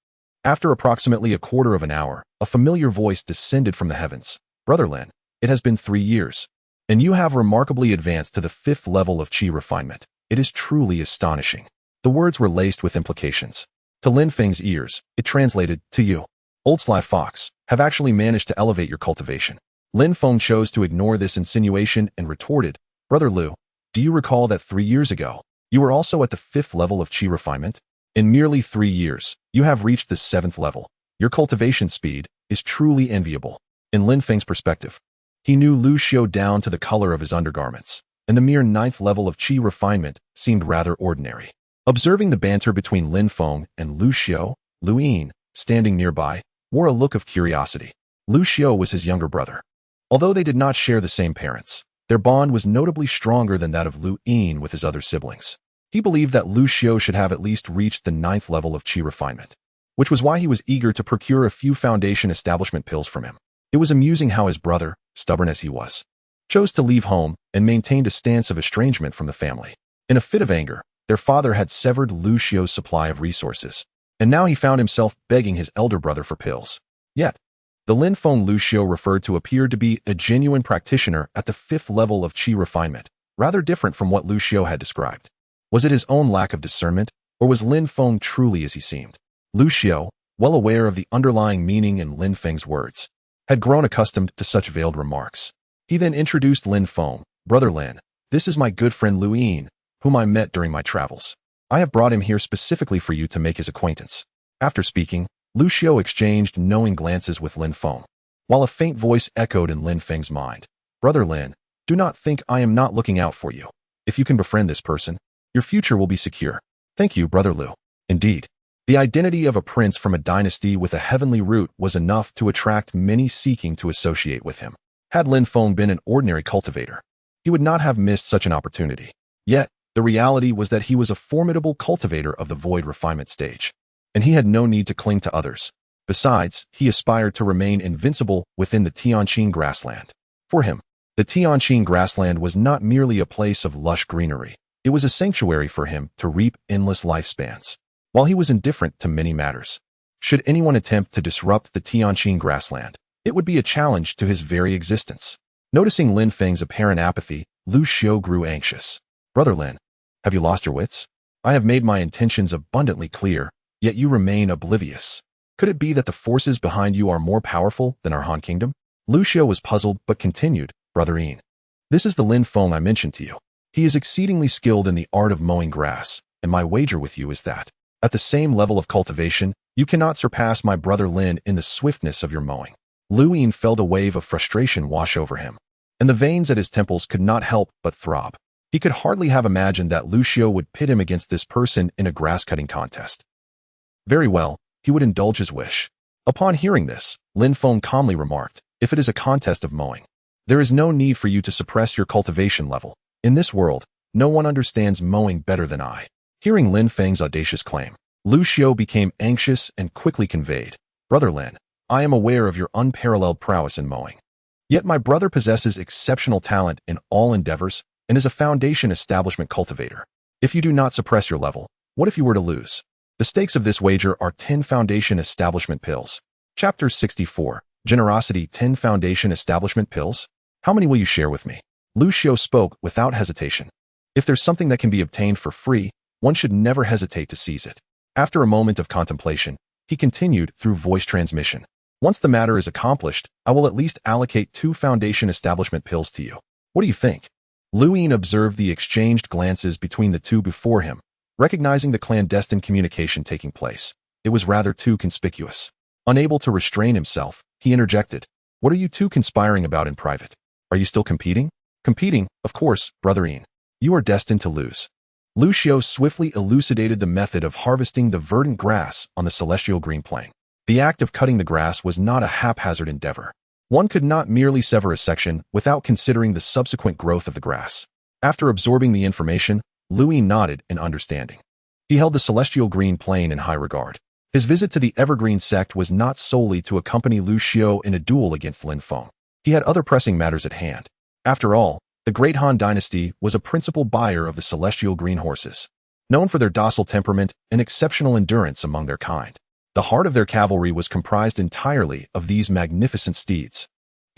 A: After approximately a quarter of an hour, a familiar voice descended from the heavens. "Brother Lin, it has been 3 years." and you have remarkably advanced to the 5th level of qi refinement. It is truly astonishing. The words were laced with implications. To Lin Feng's ears, it translated, to you, old sly fox, have actually managed to elevate your cultivation. Lin Feng chose to ignore this insinuation and retorted, Brother Lu, do you recall that 3 years ago, you were also at the 5th level of qi refinement? In merely 3 years, you have reached the 7th level. Your cultivation speed is truly enviable. In Lin Feng's perspective, he knew Lu Xiao down to the color of his undergarments, and the mere 9th level of qi refinement seemed rather ordinary. Observing the banter between Lin Feng and Lu Xiao, Lu Yin, standing nearby, wore a look of curiosity. Lu Xiao was his younger brother. Although they did not share the same parents, their bond was notably stronger than that of Lu Yin with his other siblings. He believed that Lu Xiao should have at least reached the 9th level of qi refinement, which was why he was eager to procure a few foundation establishment pills from him. It was amusing how his brother, stubborn as he was, chose to leave home and maintained a stance of estrangement from the family. In a fit of anger, their father had severed Lu Xiao's supply of resources, and now he found himself begging his elder brother for pills. Yet, the Lin Feng Lu Xiao referred to appeared to be a genuine practitioner at the 5th level of qi refinement, rather different from what Lu Xiao had described. Was it his own lack of discernment, or was Lin Feng truly as he seemed? Lu Xiao, well aware of the underlying meaning in Lin Feng's words, had grown accustomed to such veiled remarks. He then introduced Lin Feng, Brother Lin, this is my good friend Lu Yin, whom I met during my travels. I have brought him here specifically for you to make his acquaintance. After speaking, Lu Xiao exchanged knowing glances with Lin Feng, while a faint voice echoed in Lin Feng's mind. Brother Lin, do not think I am not looking out for you. If you can befriend this person, your future will be secure. Thank you, Brother Lu. Indeed, the identity of a prince from a dynasty with a heavenly root was enough to attract many seeking to associate with him. Had Lin Feng been an ordinary cultivator, he would not have missed such an opportunity. Yet, the reality was that he was a formidable cultivator of the void refinement stage, and he had no need to cling to others. Besides, he aspired to remain invincible within the Tianqing grassland. For him, the Tianqing grassland was not merely a place of lush greenery. It was a sanctuary for him to reap endless lifespans. While he was indifferent to many matters, should anyone attempt to disrupt the Tianqing grassland, it would be a challenge to his very existence. Noticing Lin Feng's apparent apathy, Lu Xiao grew anxious. Brother Lin, have you lost your wits? I have made my intentions abundantly clear, yet you remain oblivious. Could it be that the forces behind you are more powerful than our Han Kingdom? Lu Xiao was puzzled but continued, Brother Yin. This is the Lin Feng I mentioned to you. He is exceedingly skilled in the art of mowing grass, and my wager with you is that, at the same level of cultivation, you cannot surpass my brother Lin in the swiftness of your mowing. Lu Yin felt a wave of frustration wash over him, and the veins at his temples could not help but throb. He could hardly have imagined that Lu Xiao would pit him against this person in a grass-cutting contest. Very well, he would indulge his wish. Upon hearing this, Lin Feng calmly remarked, if it is a contest of mowing, there is no need for you to suppress your cultivation level. In this world, no one understands mowing better than I. Hearing Lin Feng's audacious claim, Lu Xiao became anxious and quickly conveyed, Brother Lin, I am aware of your unparalleled prowess in mowing. Yet my brother possesses exceptional talent in all endeavors and is a foundation establishment cultivator. If you do not suppress your level, what if you were to lose? The stakes of this wager are 10 foundation establishment pills. Chapter 64, Generosity 10 foundation establishment pills? How many will you share with me? Lu Xiao spoke without hesitation. If there's something that can be obtained for free, one should never hesitate to seize it. After a moment of contemplation, he continued through voice transmission. Once the matter is accomplished, I will at least allocate 2 foundation establishment pills to you. What do you think? Lu Yin observed the exchanged glances between the two before him, recognizing the clandestine communication taking place. It was rather too conspicuous. Unable to restrain himself, he interjected, What are you two conspiring about in private? Are you still competing? Competing, of course, Brother Yin. You are destined to lose. Lu Xiao swiftly elucidated the method of harvesting the verdant grass on the celestial green plain. The act of cutting the grass was not a haphazard endeavor. One could not merely sever a section without considering the subsequent growth of the grass. After absorbing the information, Lu Yin nodded in understanding. He held the celestial green plain in high regard. His visit to the Evergreen sect was not solely to accompany Lu Xiao in a duel against Lin Feng. He had other pressing matters at hand. After all, the Great Han Dynasty was a principal buyer of the celestial green horses, known for their docile temperament and exceptional endurance among their kind. The heart of their cavalry was comprised entirely of these magnificent steeds.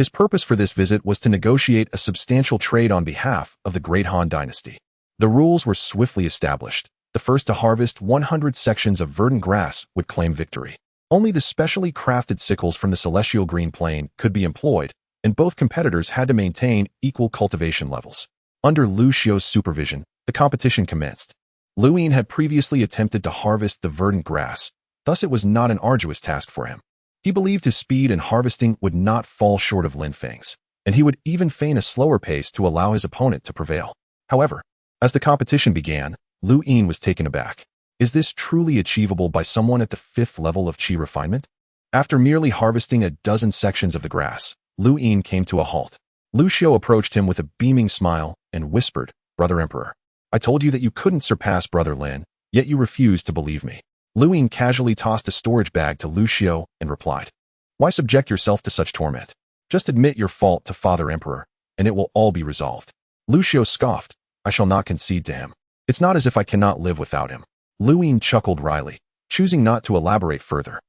A: His purpose for this visit was to negotiate a substantial trade on behalf of the Great Han Dynasty. The rules were swiftly established. The first to harvest 100 sections of verdant grass would claim victory. Only the specially crafted sickles from the celestial green plain could be employed, and both competitors had to maintain equal cultivation levels. Under Lu Xiu's supervision, the competition commenced. Lu Yin had previously attempted to harvest the verdant grass, thus it was not an arduous task for him. He believed his speed in harvesting would not fall short of Lin Feng's, and he would even feign a slower pace to allow his opponent to prevail. However, as the competition began, Lu Yin was taken aback. Is this truly achievable by someone at the 5th level of qi refinement? After merely harvesting a dozen sections of the grass, Lu Yin came to a halt. Lu Xiu approached him with a beaming smile and whispered, "Brother Emperor, I told you that you couldn't surpass Brother Lin, yet you refused to believe me." Lu Yin casually tossed a storage bag to Lu Xiu and replied, "Why subject yourself to such torment? Just admit your fault to Father Emperor, and it will all be resolved." Lu Xiu scoffed, "I shall not concede to him. It's not as if I cannot live without him." Lu Yin chuckled wryly, choosing not to elaborate further.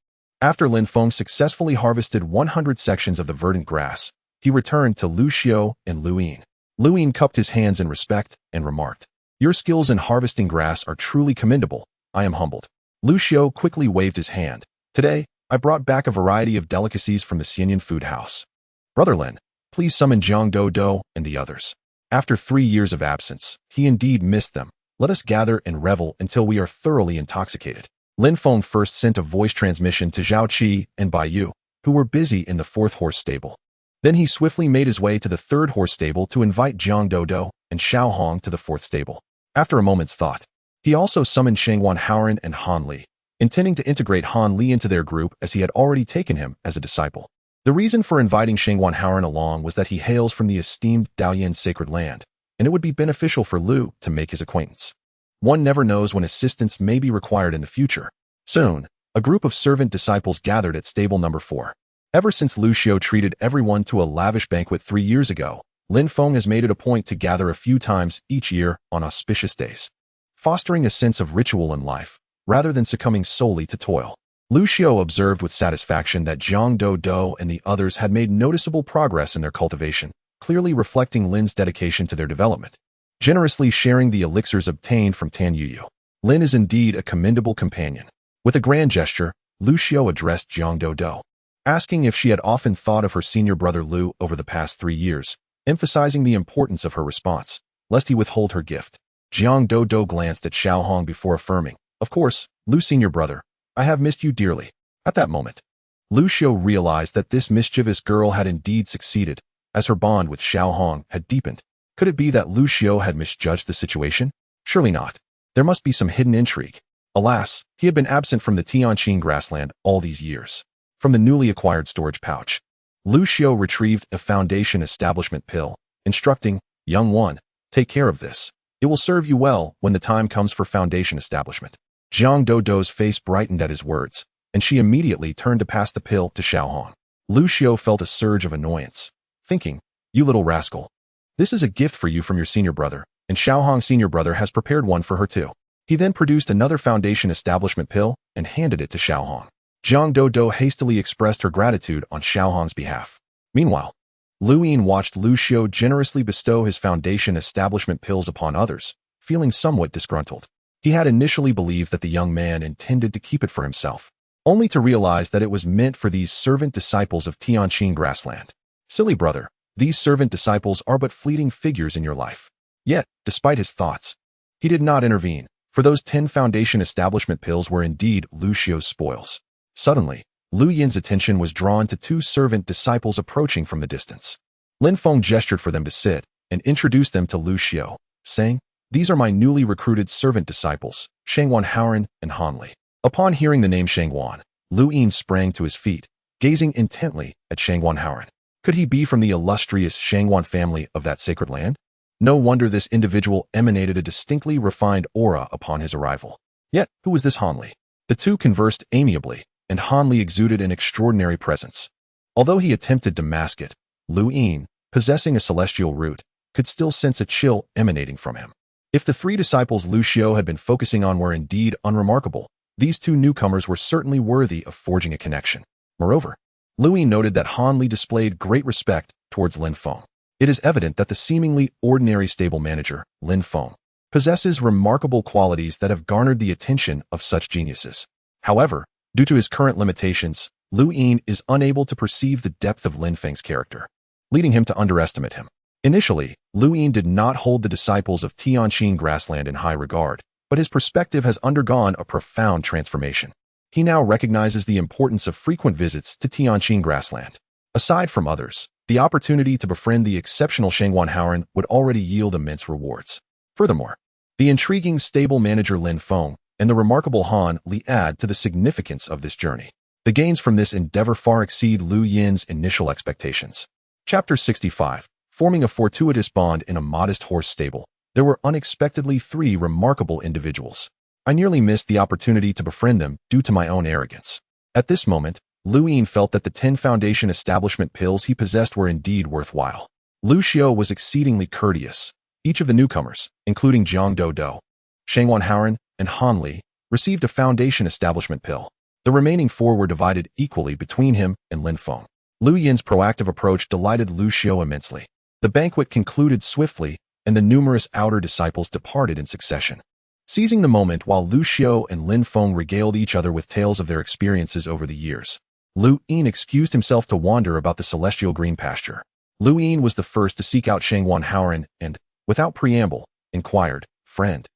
A: After Lin Feng successfully harvested 100 sections of the verdant grass, he returned to Lu Xiu and Lu Yin. Lu Yin cupped his hands in respect and remarked, "Your skills in harvesting grass are truly commendable. I am humbled." Lu Xiu quickly waved his hand. "Today, I brought back a variety of delicacies from the Xianyan food house. Brother Lin, please summon Jiang Do and the others." After 3 years of absence, he indeed missed them. "Let us gather and revel until we are thoroughly intoxicated." Lin Feng first sent a voice transmission to Zhao Qi and Bai Yu, who were busy in the 4th horse stable. Then he swiftly made his way to the 3rd horse stable to invite Jiang Do and Xiao Hong to the 4th stable. After a moment's thought, he also summoned Shangwan Haoran and Han Li, intending to integrate Han Li into their group as he had already taken him as a disciple. The reason for inviting Shangwan Haoran along was that he hails from the esteemed Daoyan sacred land, and it would be beneficial for Lu to make his acquaintance. One never knows when assistance may be required in the future. Soon, a group of servant disciples gathered at stable number 4. Ever since Lu Xiu treated everyone to a lavish banquet 3 years ago, Lin Feng has made it a point to gather a few times each year on auspicious days, fostering a sense of ritual in life, rather than succumbing solely to toil. Lu Xiu observed with satisfaction that Jiang Do and the others had made noticeable progress in their cultivation, clearly reflecting Lin's dedication to their development. Generously sharing the elixirs obtained from Tan Yuyu, Lin is indeed a commendable companion. With a grand gesture, Lu Xiu addressed Jiang Do, asking if she had often thought of her senior brother Lu over the past 3 years, emphasizing the importance of her response, lest he withhold her gift. Jiang Do glanced at Xiao Hong before affirming, "Of course, Lu senior brother, I have missed you dearly." At that moment, Lu Xiu realized that this mischievous girl had indeed succeeded, as her bond with Xiao Hong had deepened. Could it be that Lu Xiu had misjudged the situation? Surely not. There must be some hidden intrigue. Alas, he had been absent from the Tianqing grassland all these years. From the newly acquired storage pouch, Lu Xiu retrieved a foundation establishment pill, instructing, "Young one, take care of this. It will serve you well when the time comes for foundation establishment." Jiang Do's face brightened at his words, and she immediately turned to pass the pill to Xiao Hong. Lu Xiu felt a surge of annoyance, thinking, "You little rascal. This is a gift for you from your senior brother, and Xiao Hong's senior brother has prepared one for her too." He then produced another foundation establishment pill and handed it to Xiao Hong. Jiang Do hastily expressed her gratitude on Xiao Hong's behalf. Meanwhile, Lu Yin watched Lu Xiu generously bestow his foundation establishment pills upon others, feeling somewhat disgruntled. He had initially believed that the young man intended to keep it for himself, only to realize that it was meant for these servant disciples of Tianqing grassland. Silly brother, these servant disciples are but fleeting figures in your life. Yet, despite his thoughts, he did not intervene, for those 10 foundation establishment pills were indeed Lu Xiu's spoils. Suddenly, Lu Yin's attention was drawn to 2 servant disciples approaching from the distance. Lin Feng gestured for them to sit and introduced them to Lu Xiu, saying, "These are my newly recruited servant disciples, Shangwan Haoran and Han Li." Upon hearing the name Shangwan, Lu Yin sprang to his feet, gazing intently at Shangwan Haoran. Could he be from the illustrious Shangwan family of that sacred land? No wonder this individual emanated a distinctly refined aura upon his arrival. Yet, who was this Han Li? The two conversed amiably, and Han Li exuded an extraordinary presence. Although he attempted to mask it, Lu Yin, possessing a celestial root, could still sense a chill emanating from him. If the 3 disciples Lu Xiu had been focusing on were indeed unremarkable, these 2 newcomers were certainly worthy of forging a connection. Moreover, Lu Ying noted that Han Li displayed great respect towards Lin Feng. It is evident that the seemingly ordinary stable manager, Lin Feng, possesses remarkable qualities that have garnered the attention of such geniuses. However, due to his current limitations, Lu Ying is unable to perceive the depth of Lin Feng's character, leading him to underestimate him. Initially, Lu Ying did not hold the disciples of Tianqing grassland in high regard, but his perspective has undergone a profound transformation. He now recognizes the importance of frequent visits to Tianqing grassland. Aside from others, the opportunity to befriend the exceptional Shangguan Haoran would already yield immense rewards. Furthermore, the intriguing stable manager Lin Feng and the remarkable Han Li add to the significance of this journey. The gains from this endeavor far exceed Lu Yin's initial expectations. Chapter 65. Forming a fortuitous bond in a modest horse stable, there were unexpectedly 3 remarkable individuals. I nearly missed the opportunity to befriend them due to my own arrogance. At this moment, Lu Ying felt that the 10 foundation establishment pills he possessed were indeed worthwhile. Lu Xiao was exceedingly courteous. Each of the newcomers, including Jiang Dodo, Shangguan Haoran, and Han Li, received a foundation establishment pill. The remaining 4 were divided equally between him and Lin Feng. Lu Yin's proactive approach delighted Lu Xiao immensely. The banquet concluded swiftly, and the numerous outer disciples departed in succession. Seizing the moment while Lu Xiao and Lin Feng regaled each other with tales of their experiences over the years, Lu Ying excused himself to wander about the celestial green pasture. Lu Ying was the first to seek out Shangguan Haoran and, without preamble, inquired, "Friend,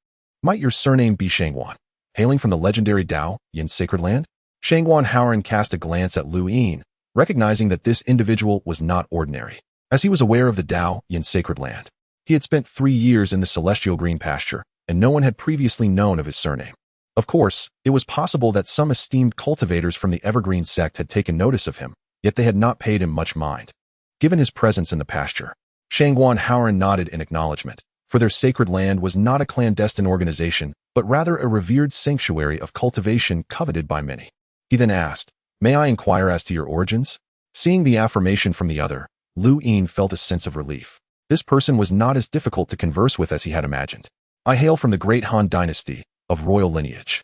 A: might your surname be Shangguan, hailing from the legendary Dao, Yin's sacred land?" Shangguan Haoran cast a glance at Lu Ying, recognizing that this individual was not ordinary. As he was aware of the Dao, Yin's sacred land, he had spent 3 years in the celestial green pasture, and no one had previously known of his surname. Of course, it was possible that some esteemed cultivators from the Evergreen sect had taken notice of him, yet they had not paid him much mind. Given his presence in the pasture, Shangguan Haoran nodded in acknowledgement, for their sacred land was not a clandestine organization, but rather a revered sanctuary of cultivation coveted by many. He then asked, "May I inquire as to your origins?" Seeing the affirmation from the other, Lu Ying felt a sense of relief. This person was not as difficult to converse with as he had imagined. "I hail from the great Han dynasty, of royal lineage.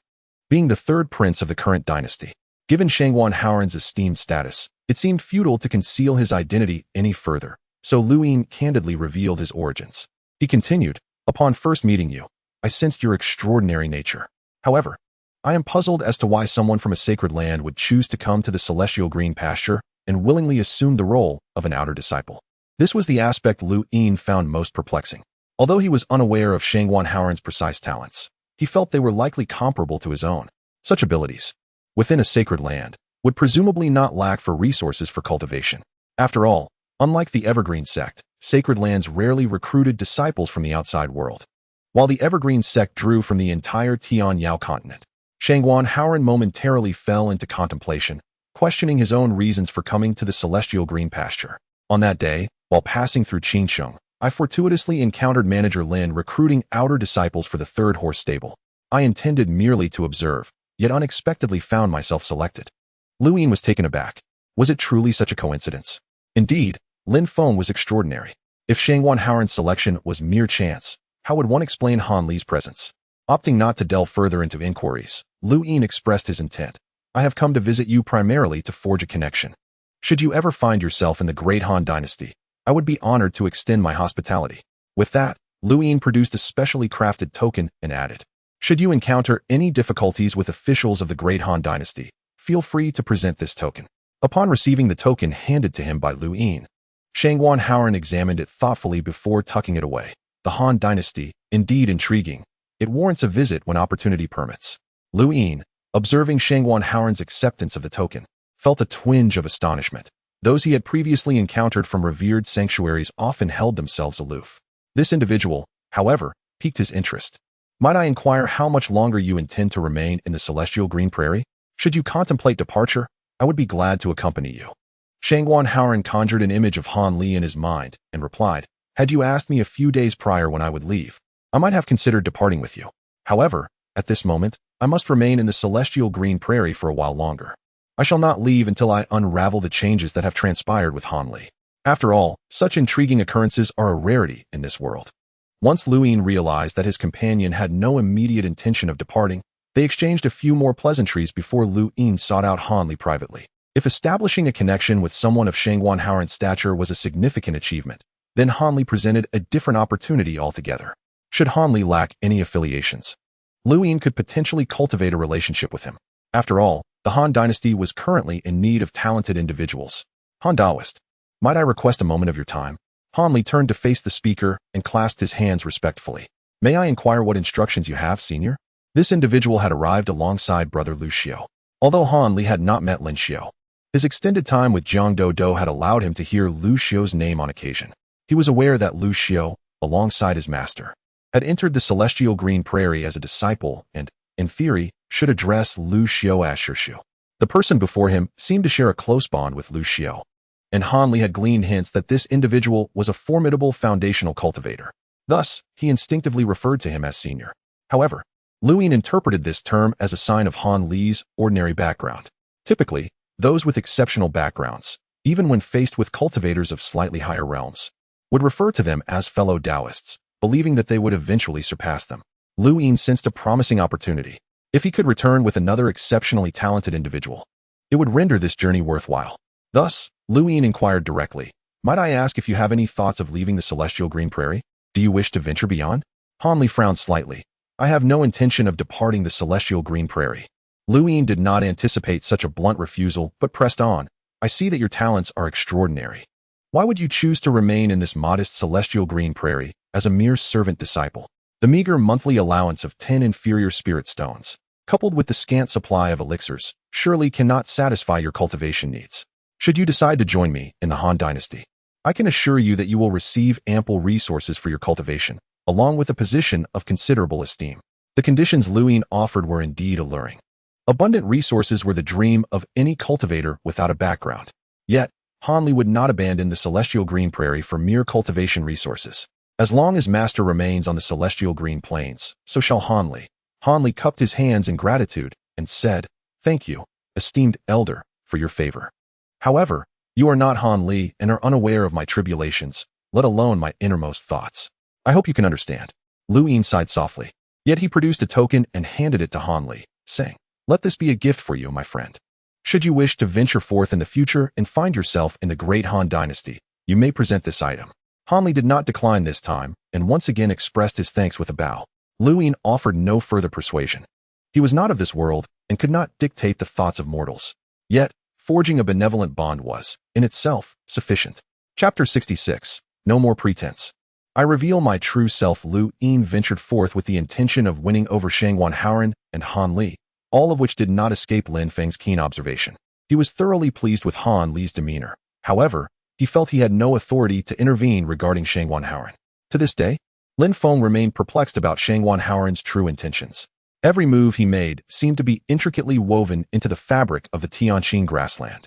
A: Being the 3rd prince of the current dynasty, given Shangguan Haoran's esteemed status, it seemed futile to conceal his identity any further, so Lu Ying candidly revealed his origins. He continued, "Upon first meeting you, I sensed your extraordinary nature. However, I am puzzled as to why someone from a sacred land would choose to come to the celestial green pasture and willingly assume the role of an outer disciple." This was the aspect Lu Ying found most perplexing. Although he was unaware of Shangguan Haoran's precise talents, he felt they were likely comparable to his own. Such abilities, within a sacred land, would presumably not lack for resources for cultivation. After all, unlike the Evergreen sect, sacred lands rarely recruited disciples from the outside world. While the Evergreen sect drew from the entire Tian Yao continent, Shangguan Haoran momentarily fell into contemplation, questioning his own reasons for coming to the celestial green pasture. On that day, while passing through Qingsheng, I fortuitously encountered Manager Lin recruiting outer disciples for the 3rd horse stable. I intended merely to observe, yet unexpectedly found myself selected. Lu Ying was taken aback. Was it truly such a coincidence? Indeed, Lin Feng was extraordinary. If Shangguan Haoran's selection was mere chance, how would one explain Han Li's presence? Opting not to delve further into inquiries, Lu Ying expressed his intent. "I have come to visit you primarily to forge a connection. Should you ever find yourself in the great Han dynasty, I would be honored to extend my hospitality." With that, Lu Ying produced a specially crafted token and added, "Should you encounter any difficulties with officials of the great Han dynasty, feel free to present this token." Upon receiving the token handed to him by Lu Ying, Shangguan Haoran examined it thoughtfully before tucking it away. The Han dynasty, indeed intriguing. It warrants a visit when opportunity permits. Lu Ying, observing Shangguan Haoran's acceptance of the token, felt a twinge of astonishment. Those he had previously encountered from revered sanctuaries often held themselves aloof. This individual, however, piqued his interest. "Might I inquire how much longer you intend to remain in the celestial green prairie? Should you contemplate departure, I would be glad to accompany you." Shangguan Haoran conjured an image of Han Li in his mind and replied, "Had you asked me a few days prior when I would leave, I might have considered departing with you. However, at this moment, I must remain in the celestial green prairie for a while longer. I shall not leave until I unravel the changes that have transpired with Han Li. After all, such intriguing occurrences are a rarity in this world." Once Lu Ying realized that his companion had no immediate intention of departing, they exchanged a few more pleasantries before Lu Ying sought out Han Li privately. If establishing a connection with someone of Shangguan Haoran's stature was a significant achievement, then Han Li presented a different opportunity altogether. Should Han Li lack any affiliations, Liu Yin could potentially cultivate a relationship with him. After all, the Han dynasty was currently in need of talented individuals. Han Daoist, might I request a moment of your time? Han Li turned to face the speaker and clasped his hands respectfully. May I inquire what instructions you have, senior? This individual had arrived alongside brother Lu Xiao. Although Han Li had not met Lin Xiao, his extended time with Jiang Dodo had allowed him to hear Lu Xiao's name on occasion. He was aware that Lu Xiao, alongside his master, had entered the celestial green prairie as a disciple and, in theory, should address Lu Xiao as Shirshu. The person before him seemed to share a close bond with Lu Xiao, and Han Li had gleaned hints that this individual was a formidable foundational cultivator. Thus, he instinctively referred to him as senior. However, Liu Yin interpreted this term as a sign of Han Li's ordinary background. Typically, those with exceptional backgrounds, even when faced with cultivators of slightly higher realms, would refer to them as fellow Taoists, believing that they would eventually surpass them. Liu Yin sensed a promising opportunity. If he could return with another exceptionally talented individual, it would render this journey worthwhile. Thus, Liu Yin inquired directly, "Might I ask if you have any thoughts of leaving the celestial green prairie? Do you wish to venture beyond?" Han Li frowned slightly. "I have no intention of departing the celestial green prairie." Liu Yin did not anticipate such a blunt refusal, but pressed on. "I see that your talents are extraordinary. Why would you choose to remain in this modest celestial green prairie as a mere servant disciple? The meager monthly allowance of 10 inferior spirit stones, coupled with the scant supply of elixirs, surely cannot satisfy your cultivation needs. Should you decide to join me in the Han dynasty, I can assure you that you will receive ample resources for your cultivation, along with a position of considerable esteem." The conditions Liu Yin offered were indeed alluring. Abundant resources were the dream of any cultivator without a background. Yet, Han Li would not abandon the celestial green prairie for mere cultivation resources. As long as Master remains on the celestial green plains, so shall Han Li. Han Li cupped his hands in gratitude and said, "Thank you, esteemed elder, for your favor. However, you are not Han Li and are unaware of my tribulations, let alone my innermost thoughts. I hope you can understand." Liu Yin sighed softly. Yet he produced a token and handed it to Han Li, saying, "Let this be a gift for you, my friend. Should you wish to venture forth in the future and find yourself in the great Han dynasty, you may present this item." Han Li did not decline this time, and once again expressed his thanks with a bow. Liu Yin offered no further persuasion. He was not of this world, and could not dictate the thoughts of mortals. Yet, forging a benevolent bond was, in itself, sufficient. Chapter 66. No More Pretense. I reveal my true self. Liu Yin ventured forth with the intention of winning over Shangguan Haoran and Han Li, all of which did not escape Lin Feng's keen observation. He was thoroughly pleased with Han Li's demeanor. However, he felt he had no authority to intervene regarding Shangguan Haoran. To this day, Lin Feng remained perplexed about Shangguan Haoran's true intentions. Every move he made seemed to be intricately woven into the fabric of the Tianqing grassland.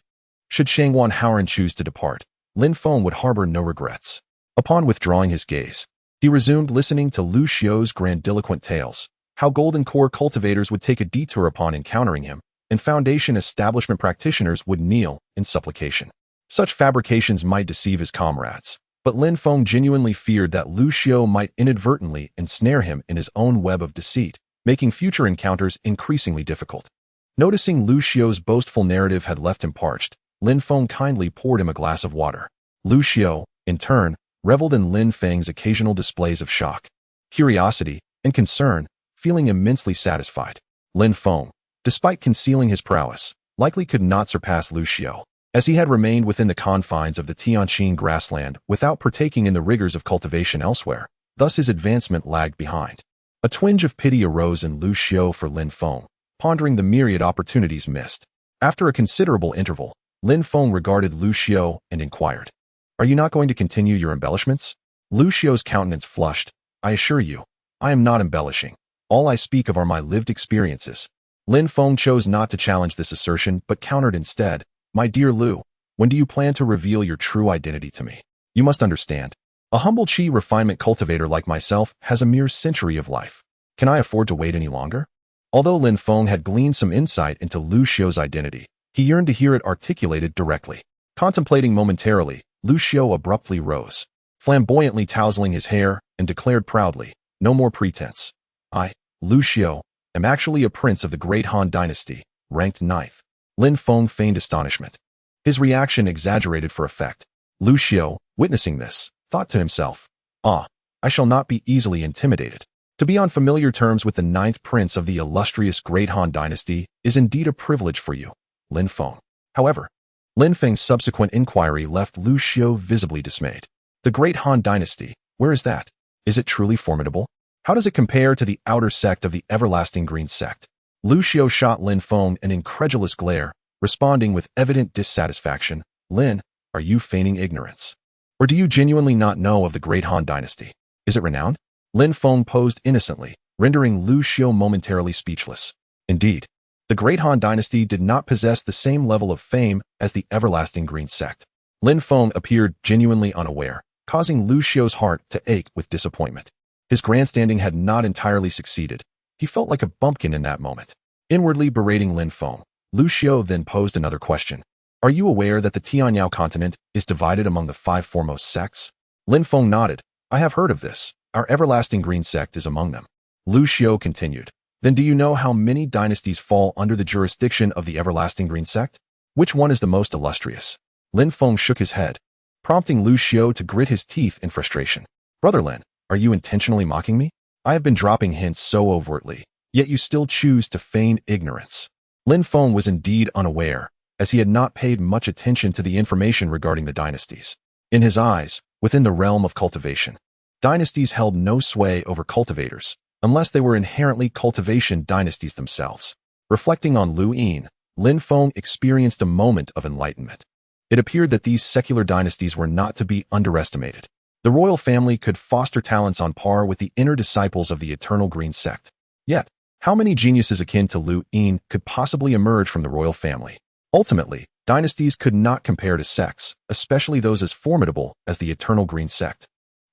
A: Should Shangguan Haoran choose to depart, Lin Feng would harbor no regrets. Upon withdrawing his gaze, he resumed listening to Lu Xiao's grandiloquent tales, how golden core cultivators would take a detour upon encountering him, and foundation establishment practitioners would kneel in supplication. Such fabrications might deceive his comrades, but Lin Feng genuinely feared that Lu Xiao might inadvertently ensnare him in his own web of deceit, making future encounters increasingly difficult. Noticing Lu Xiao's boastful narrative had left him parched, Lin Feng kindly poured him a glass of water. Lu Xiao, in turn, reveled in Lin Feng's occasional displays of shock, curiosity, and concern, feeling immensely satisfied. Lin Feng, despite concealing his prowess, likely could not surpass Lu Xiao, as he had remained within the confines of the Tianqing grassland without partaking in the rigors of cultivation elsewhere. Thus his advancement lagged behind. A twinge of pity arose in Lu Xiao for Lin Feng, pondering the myriad opportunities missed. After a considerable interval, Lin Feng regarded Lu Xiao and inquired, "Are you not going to continue your embellishments?" Lu Xiao's countenance flushed. "I assure you, I am not embellishing. All I speak of are my lived experiences." Lin Feng chose not to challenge this assertion, but countered instead, "My dear Lu, when do you plan to reveal your true identity to me? You must understand. A humble qi refinement cultivator like myself has a mere century of life. Can I afford to wait any longer?" Although Lin Feng had gleaned some insight into Lu Xiao's identity, he yearned to hear it articulated directly. Contemplating momentarily, Lu Xiao abruptly rose, flamboyantly tousling his hair, and declared proudly, "No more pretense. I, Lu Xiao, am actually a prince of the great Han dynasty, ranked 9th. Lin Feng feigned astonishment. His reaction exaggerated for effect. Lu Xiao, witnessing this, thought to himself, I shall not be easily intimidated. To be on familiar terms with the ninth prince of the illustrious Great Han Dynasty is indeed a privilege for you, Lin Feng. However, Lin Feng's subsequent inquiry left Lu Xiao visibly dismayed. The Great Han Dynasty, where is that? Is it truly formidable? How does it compare to the outer sect of the Everlasting Green Sect? Lu Xiao shot Lin Feng an incredulous glare, responding with evident dissatisfaction. Lin, are you feigning ignorance? Or do you genuinely not know of the Great Han Dynasty? Is it renowned? Lin Feng posed innocently, rendering Lu Xiao momentarily speechless. Indeed, the Great Han Dynasty did not possess the same level of fame as the Everlasting Green Sect. Lin Feng appeared genuinely unaware, causing Lu Xiao's heart to ache with disappointment. His grandstanding had not entirely succeeded. He felt like a bumpkin in that moment. Inwardly berating Lin Feng, Lu Xiao then posed another question. Are you aware that the Tianyao continent is divided among the 5 foremost sects? Lin Feng nodded. I have heard of this. Our Everlasting Green Sect is among them. Lu Xiao continued. Then do you know how many dynasties fall under the jurisdiction of the Everlasting Green Sect? Which one is the most illustrious? Lin Feng shook his head, prompting Lu Xiao to grit his teeth in frustration. Brother Lin, are you intentionally mocking me? I have been dropping hints so overtly, yet you still choose to feign ignorance. Lin Feng was indeed unaware, as he had not paid much attention to the information regarding the dynasties. In his eyes, within the realm of cultivation, dynasties held no sway over cultivators, unless they were inherently cultivation dynasties themselves. Reflecting on Lu Yin, Lin Feng experienced a moment of enlightenment. It appeared that these secular dynasties were not to be underestimated. The royal family could foster talents on par with the inner disciples of the Eternal Green Sect. Yet, how many geniuses akin to Lu Yin could possibly emerge from the royal family? Ultimately, dynasties could not compare to sects, especially those as formidable as the Eternal Green Sect.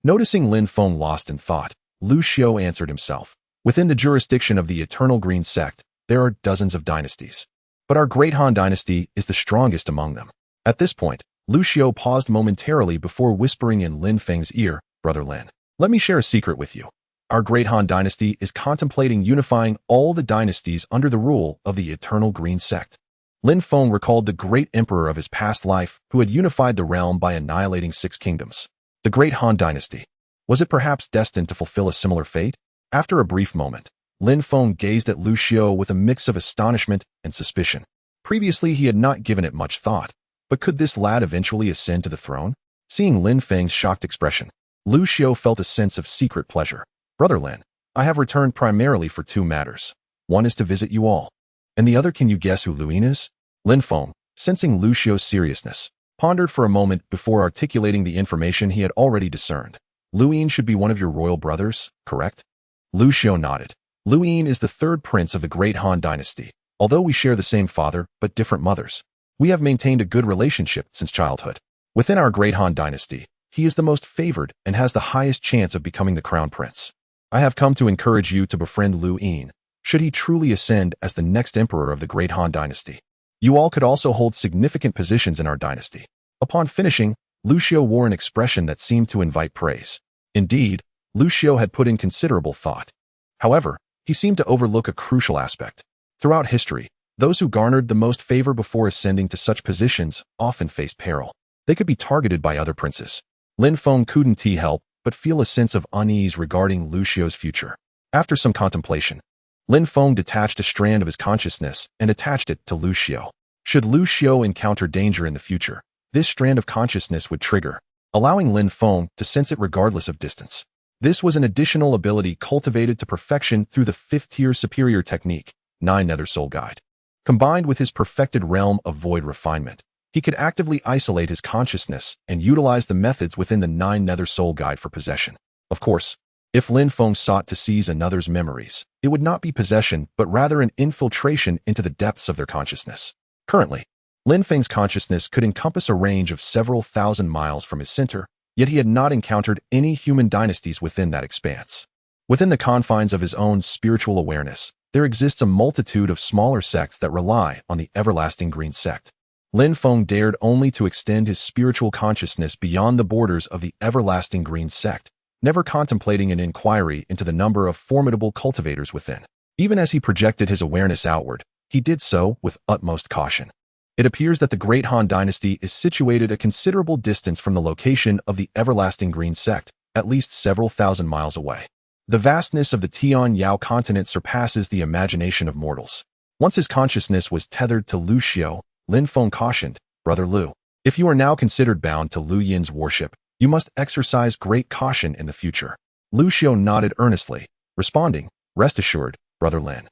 A: Noticing Lin Feng lost in thought, Lu Xiao answered himself. Within the jurisdiction of the Eternal Green Sect, there are dozens of dynasties. But our Great Han Dynasty is the strongest among them. At this point, Lu Xiao paused momentarily before whispering in Lin Feng's ear, Brother Lin, let me share a secret with you. Our Great Han Dynasty is contemplating unifying all the dynasties under the rule of the Eternal Green Sect. Lin Feng recalled the great emperor of his past life who had unified the realm by annihilating 6 kingdoms. The Great Han Dynasty. Was it perhaps destined to fulfill a similar fate? After a brief moment, Lin Feng gazed at Lu Xiao with a mix of astonishment and suspicion. Previously, he had not given it much thought, but could this lad eventually ascend to the throne? Seeing Lin Feng's shocked expression, Lu Xiao felt a sense of secret pleasure. Brother Lin, I have returned primarily for 2 matters. One is to visit you all, and the other, can you guess who Lu Yin is? Lin Feng, sensing Lu Xiao's seriousness, pondered for a moment before articulating the information he had already discerned. Lu Yin should be one of your royal brothers, correct? Lu Xiao nodded. Lu Yin is the 3rd prince of the Great Han Dynasty. Although we share the same father, but different mothers, we have maintained a good relationship since childhood. Within our Great Han Dynasty, he is the most favored and has the highest chance of becoming the crown prince. I have come to encourage you to befriend Lu Yin, should he truly ascend as the next emperor of the Great Han Dynasty. You all could also hold significant positions in our dynasty. Upon finishing, Lu Xiao wore an expression that seemed to invite praise. Indeed, Lu Xiao had put in considerable thought. However, he seemed to overlook a crucial aspect. Throughout history, those who garnered the most favor before ascending to such positions often faced peril. They could be targeted by other princes. Lin Feng couldn't help but feel a sense of unease regarding Lu Xiao's future. After some contemplation, Lin Feng detached a strand of his consciousness and attached it to Lu Xiao. Should Lu Xiao encounter danger in the future, this strand of consciousness would trigger, allowing Lin Feng to sense it regardless of distance. This was an additional ability cultivated to perfection through the 5th-tier superior technique, 9 Nether Soul Guide. Combined with his perfected realm of void refinement, he could actively isolate his consciousness and utilize the methods within the 9 Nether Soul Guide for possession. Of course, if Lin Feng sought to seize another's memories, it would not be possession but rather an infiltration into the depths of their consciousness. Currently, Lin Feng's consciousness could encompass a range of several thousand miles from his center, yet he had not encountered any human dynasties within that expanse. Within the confines of his own spiritual awareness, there exists a multitude of smaller sects that rely on the Everlasting Green Sect. Lin Feng dared only to extend his spiritual consciousness beyond the borders of the Everlasting Green Sect, never contemplating an inquiry into the number of formidable cultivators within. Even as he projected his awareness outward, he did so with utmost caution. It appears that the Great Han Dynasty is situated a considerable distance from the location of the everlasting Green Sect, at least several thousand miles away. The vastness of the Tian Yao continent surpasses the imagination of mortals. Once his consciousness was tethered to Lu Xiu, Lin Feng cautioned, "Brother Lu, if you are now considered bound to Lu Yin's worship, you must exercise great caution in the future." Lu Xiu nodded earnestly, responding, "Rest assured, Brother Lin.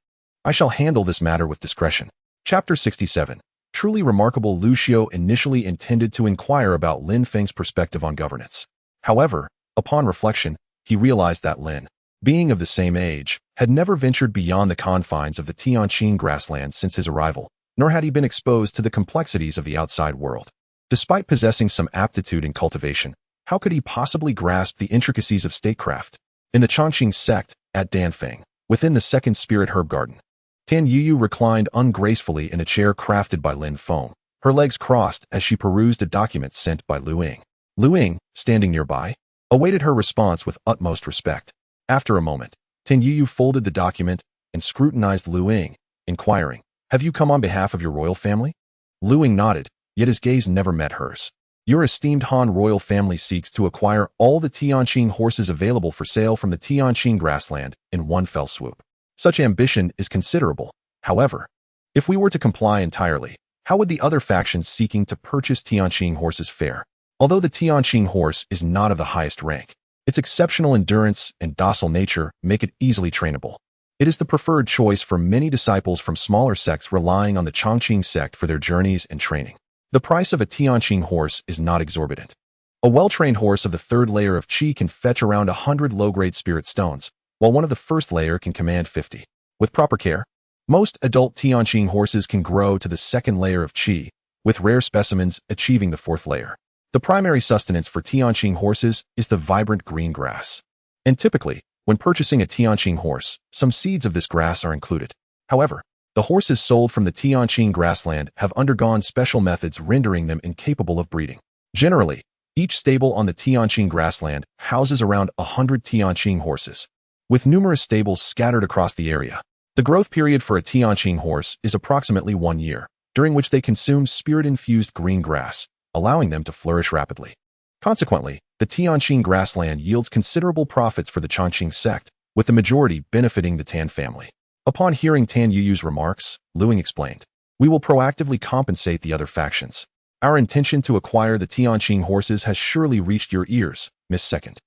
A: I shall handle this matter with discretion." Chapter 67. Truly remarkable. Lu Xiu initially intended to inquire about Lin Feng's perspective on governance. However, upon reflection, he realized that Lin, being of the same age, had never ventured beyond the confines of the Tianqing grassland since his arrival, nor had he been exposed to the complexities of the outside world. Despite possessing some aptitude in cultivation, how could he possibly grasp the intricacies of statecraft? In the Chongqing sect, at Danfeng, within the second spirit herb garden, Tan Yuyu reclined ungracefully in a chair crafted by Lin Feng, her legs crossed as she perused a document sent by Lu Ying. Lu Ying, standing nearby, awaited her response with utmost respect. After a moment, Tan Yuyu folded the document and scrutinized Lu Ying, inquiring, "Have you come on behalf of your royal family?" Lu Ying nodded, yet his gaze never met hers. "Your esteemed Han royal family seeks to acquire all the Tianqing horses available for sale from the Tianqing grassland in one fell swoop. Such ambition is considerable. However, if we were to comply entirely, how would the other factions seeking to purchase Tianqing horses fare? Although the Tianqing horse is not of the highest rank, its exceptional endurance and docile nature make it easily trainable. It is the preferred choice for many disciples from smaller sects relying on the Chongqing sect for their journeys and training. The price of a Tianqing horse is not exorbitant. A well-trained horse of the third layer of Qi can fetch around 100 low-grade spirit stones, while one of the first layer can command 50. With proper care, most adult Tianqing horses can grow to the second layer of Qi, with rare specimens achieving the fourth layer. The primary sustenance for Tianqing horses is the vibrant green grass. And typically, when purchasing a Tianqing horse, some seeds of this grass are included. However, the horses sold from the Tianqing grassland have undergone special methods rendering them incapable of breeding. Generally, each stable on the Tianqing grassland houses around 100 Tianqing horses, with numerous stables scattered across the area. The growth period for a Tianqing horse is approximately 1 year, during which they consume spirit-infused green grass, allowing them to flourish rapidly. Consequently, the Tianqing grassland yields considerable profits for the Chongqing sect, with the majority benefiting the Tan family. Upon hearing Tan Yuyu's remarks, Lu Ying explained, "We will proactively compensate the other factions. Our intention to acquire the Tianqing horses has surely reached your ears, Miss Second.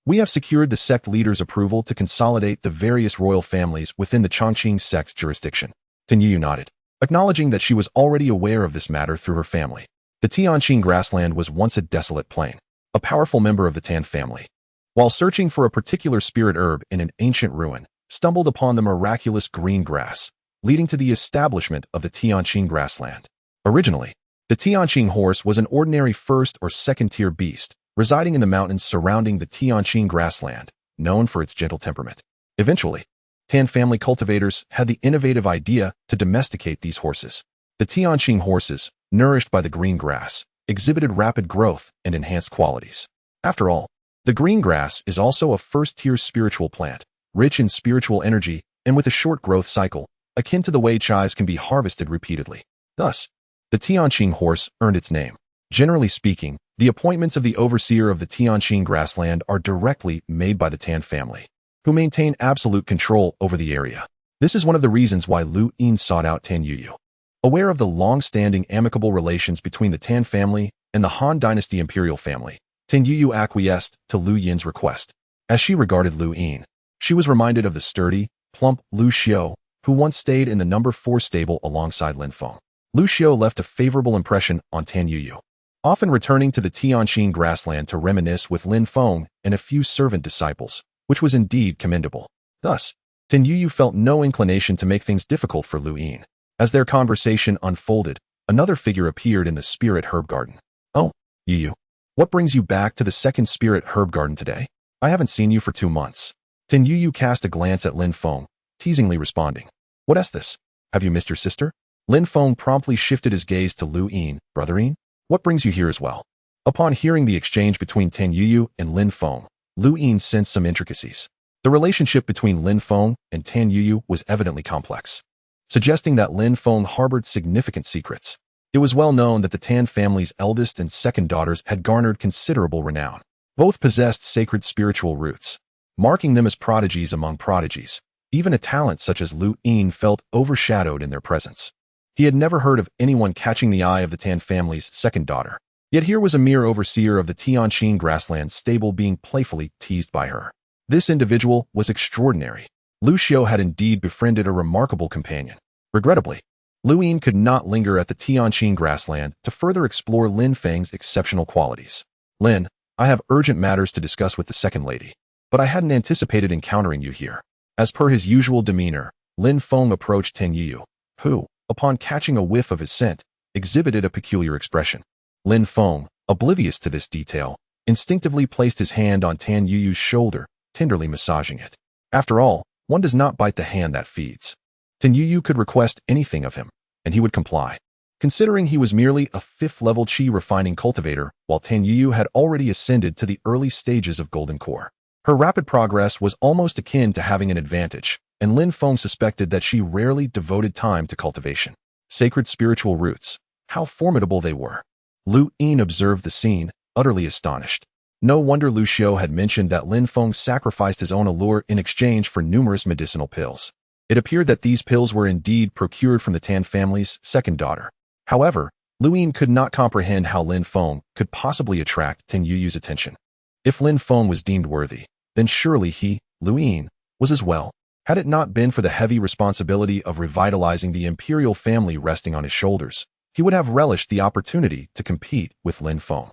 A: We have secured the sect leader's approval to consolidate the various royal families within the Chongqing sect's jurisdiction." Tan Yuyu nodded, acknowledging that she was already aware of this matter through her family. The Tianqing grassland was once a desolate plain. A powerful member of the Tan family, while searching for a particular spirit herb in an ancient ruin, stumbled upon the miraculous green grass, leading to the establishment of the Tianqing grassland. Originally, the Tianqing horse was an ordinary first or second-tier beast, residing in the mountains surrounding the Tianqing grassland, known for its gentle temperament. Eventually, Tan family cultivators had the innovative idea to domesticate these horses. The Tianqing horses, nourished by the green grass, exhibited rapid growth and enhanced qualities. After all, the green grass is also a first-tier spiritual plant, rich in spiritual energy and with a short growth cycle, akin to the way chais can be harvested repeatedly. Thus, the Tianqing horse earned its name. Generally speaking, the appointments of the overseer of the Tianqing grassland are directly made by the Tan family, who maintain absolute control over the area. This is one of the reasons why Lu Ying sought out Tan Yuyu. Aware of the long-standing amicable relations between the Tan family and the Han Dynasty imperial family, Tan Yuyu acquiesced to Lu Yin's request. As she regarded Lu Ying, she was reminded of the sturdy, plump Lu Xiu, who once stayed in the number 4 stable alongside Lin Feng. Lu Xiu left a favorable impression on Tan Yuyu, often returning to the Tianqing grassland to reminisce with Lin Feng and a few servant disciples, which was indeed commendable. Thus, Tan Yuyu felt no inclination to make things difficult for Lu Ying. As their conversation unfolded, another figure appeared in the spirit herb garden. "Oh, Yuyu, what brings you back to the second spirit herb garden today? I haven't seen you for 2 months." Tan Yuyu cast a glance at Lin Feng, teasingly responding, "What is this? Have you missed your sister?" Lin Feng promptly shifted his gaze to Lu Ying. "Brother Ying, what brings you here as well?" Upon hearing the exchange between Tan Yuyu and Lin Feng, Lu Ying sensed some intricacies. The relationship between Lin Feng and Tan Yuyu was evidently complex. suggesting that Lin Feng harbored significant secrets. It was well known that the Tan family's eldest and second daughters had garnered considerable renown. Both possessed sacred spiritual roots, marking them as prodigies among prodigies. Even a talent such as Lin felt overshadowed in their presence. He had never heard of anyone catching the eye of the Tan family's second daughter. Yet here was a mere overseer of the Tianqing grassland stable being playfully teased by her. This individual was extraordinary. Lu Xiu had indeed befriended a remarkable companion. Regrettably, Lin could not linger at the Tianqing grassland to further explore Lin Feng's exceptional qualities. Lin, I have urgent matters to discuss with the second lady, but I hadn't anticipated encountering you here. As per his usual demeanor, Lin Feng approached Tan Yuyu, who, upon catching a whiff of his scent, exhibited a peculiar expression. Lin Feng, oblivious to this detail, instinctively placed his hand on Tan Yuyu's shoulder, tenderly massaging it. After all, one does not bite the hand that feeds. Tan Yuyu could request anything of him, and he would comply. Considering he was merely a fifth-level qi refining cultivator, while Tan Yuyu had already ascended to the early stages of Golden Core. Her rapid progress was almost akin to having an advantage, and Lin Feng suspected that she rarely devoted time to cultivation. Sacred spiritual roots, how formidable they were. Lin observed the scene, utterly astonished. No wonder Lu Xiu had mentioned that Lin Feng sacrificed his own allure in exchange for numerous medicinal pills. It appeared that these pills were indeed procured from the Tan family's second daughter. However, Lin could not comprehend how Lin Feng could possibly attract Tan Yuyu's attention. If Lin Feng was deemed worthy, then surely he, Lin, was as well. Had it not been for the heavy responsibility of revitalizing the imperial family resting on his shoulders, he would have relished the opportunity to compete with Lin Feng.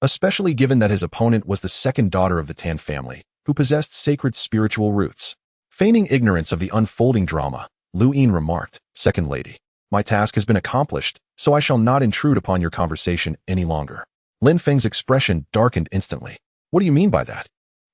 A: Especially given that his opponent was the second daughter of the Tan family, who possessed sacred spiritual roots. Feigning ignorance of the unfolding drama, Lin remarked, "Second lady, my task has been accomplished, so I shall not intrude upon your conversation any longer." Lin Feng's expression darkened instantly. "What do you mean by that?"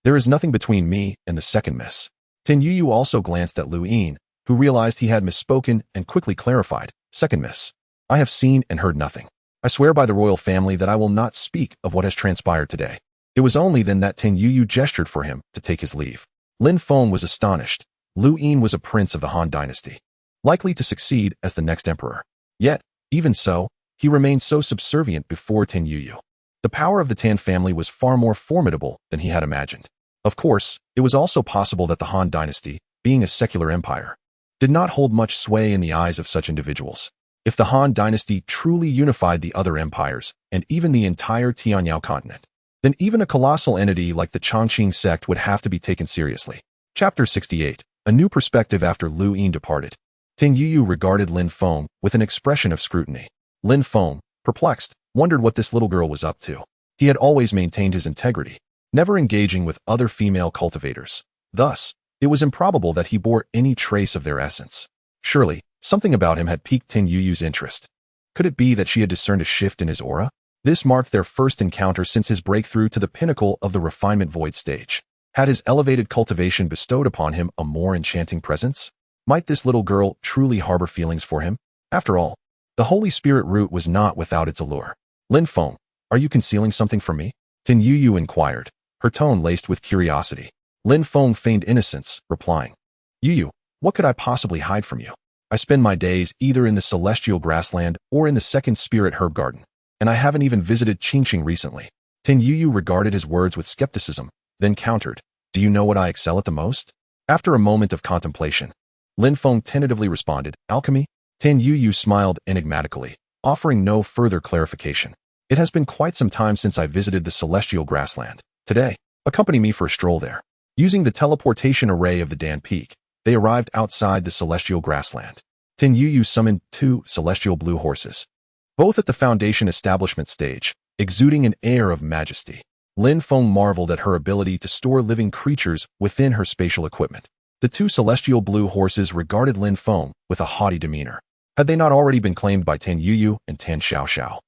A: "There is nothing between me and the second miss." Tan Yuyu also glanced at Lin, who realized he had misspoken and quickly clarified, "Second miss. I have seen and heard nothing. I swear by the royal family that I will not speak of what has transpired today." It was only then that Tan Yuyu gestured for him to take his leave. Lin Feng was astonished. Lin was a prince of the Han dynasty, likely to succeed as the next emperor. Yet, even so, he remained so subservient before Tan Yuyu. The power of the Tan family was far more formidable than he had imagined. Of course, it was also possible that the Han dynasty, being a secular empire, did not hold much sway in the eyes of such individuals. If the Han dynasty truly unified the other empires, and even the entire Tianyao continent, then even a colossal entity like the Chongqing sect would have to be taken seriously. Chapter 68, A New Perspective After Lin departed. Tan Yuyu regarded Lin Feng with an expression of scrutiny. Lin Feng, perplexed, wondered what this little girl was up to. He had always maintained his integrity, never engaging with other female cultivators. Thus, it was improbable that he bore any trace of their essence. Surely, something about him had piqued Tan Yuyu's interest. Could it be that she had discerned a shift in his aura? This marked their first encounter since his breakthrough to the pinnacle of the refinement void stage. Had his elevated cultivation bestowed upon him a more enchanting presence? Might this little girl truly harbor feelings for him? After all, the Holy Spirit root was not without its allure. "Lin Feng, are you concealing something from me?" Tan Yuyu inquired, her tone laced with curiosity. Lin Feng feigned innocence, replying, "Yuyu, what could I possibly hide from you? I spend my days either in the celestial grassland or in the second spirit herb garden, and I haven't even visited Qingqing recently." Tan Yuyu regarded his words with skepticism, then countered, "Do you know what I excel at the most?" After a moment of contemplation, Lin Feng tentatively responded, "Alchemy?" Tan Yuyu smiled enigmatically, offering no further clarification. "It has been quite some time since I visited the celestial grassland. Today, accompany me for a stroll there." Using the teleportation array of the Dan Peak, they arrived outside the celestial grassland. Tan Yuyu summoned 2 celestial blue horses, both at the foundation establishment stage, exuding an air of majesty. Lin Feng marveled at her ability to store living creatures within her spatial equipment. The 2 celestial blue horses regarded Lin Feng with a haughty demeanor. Had they not already been claimed by Tan Yuyu and Tan Xiaoxiao,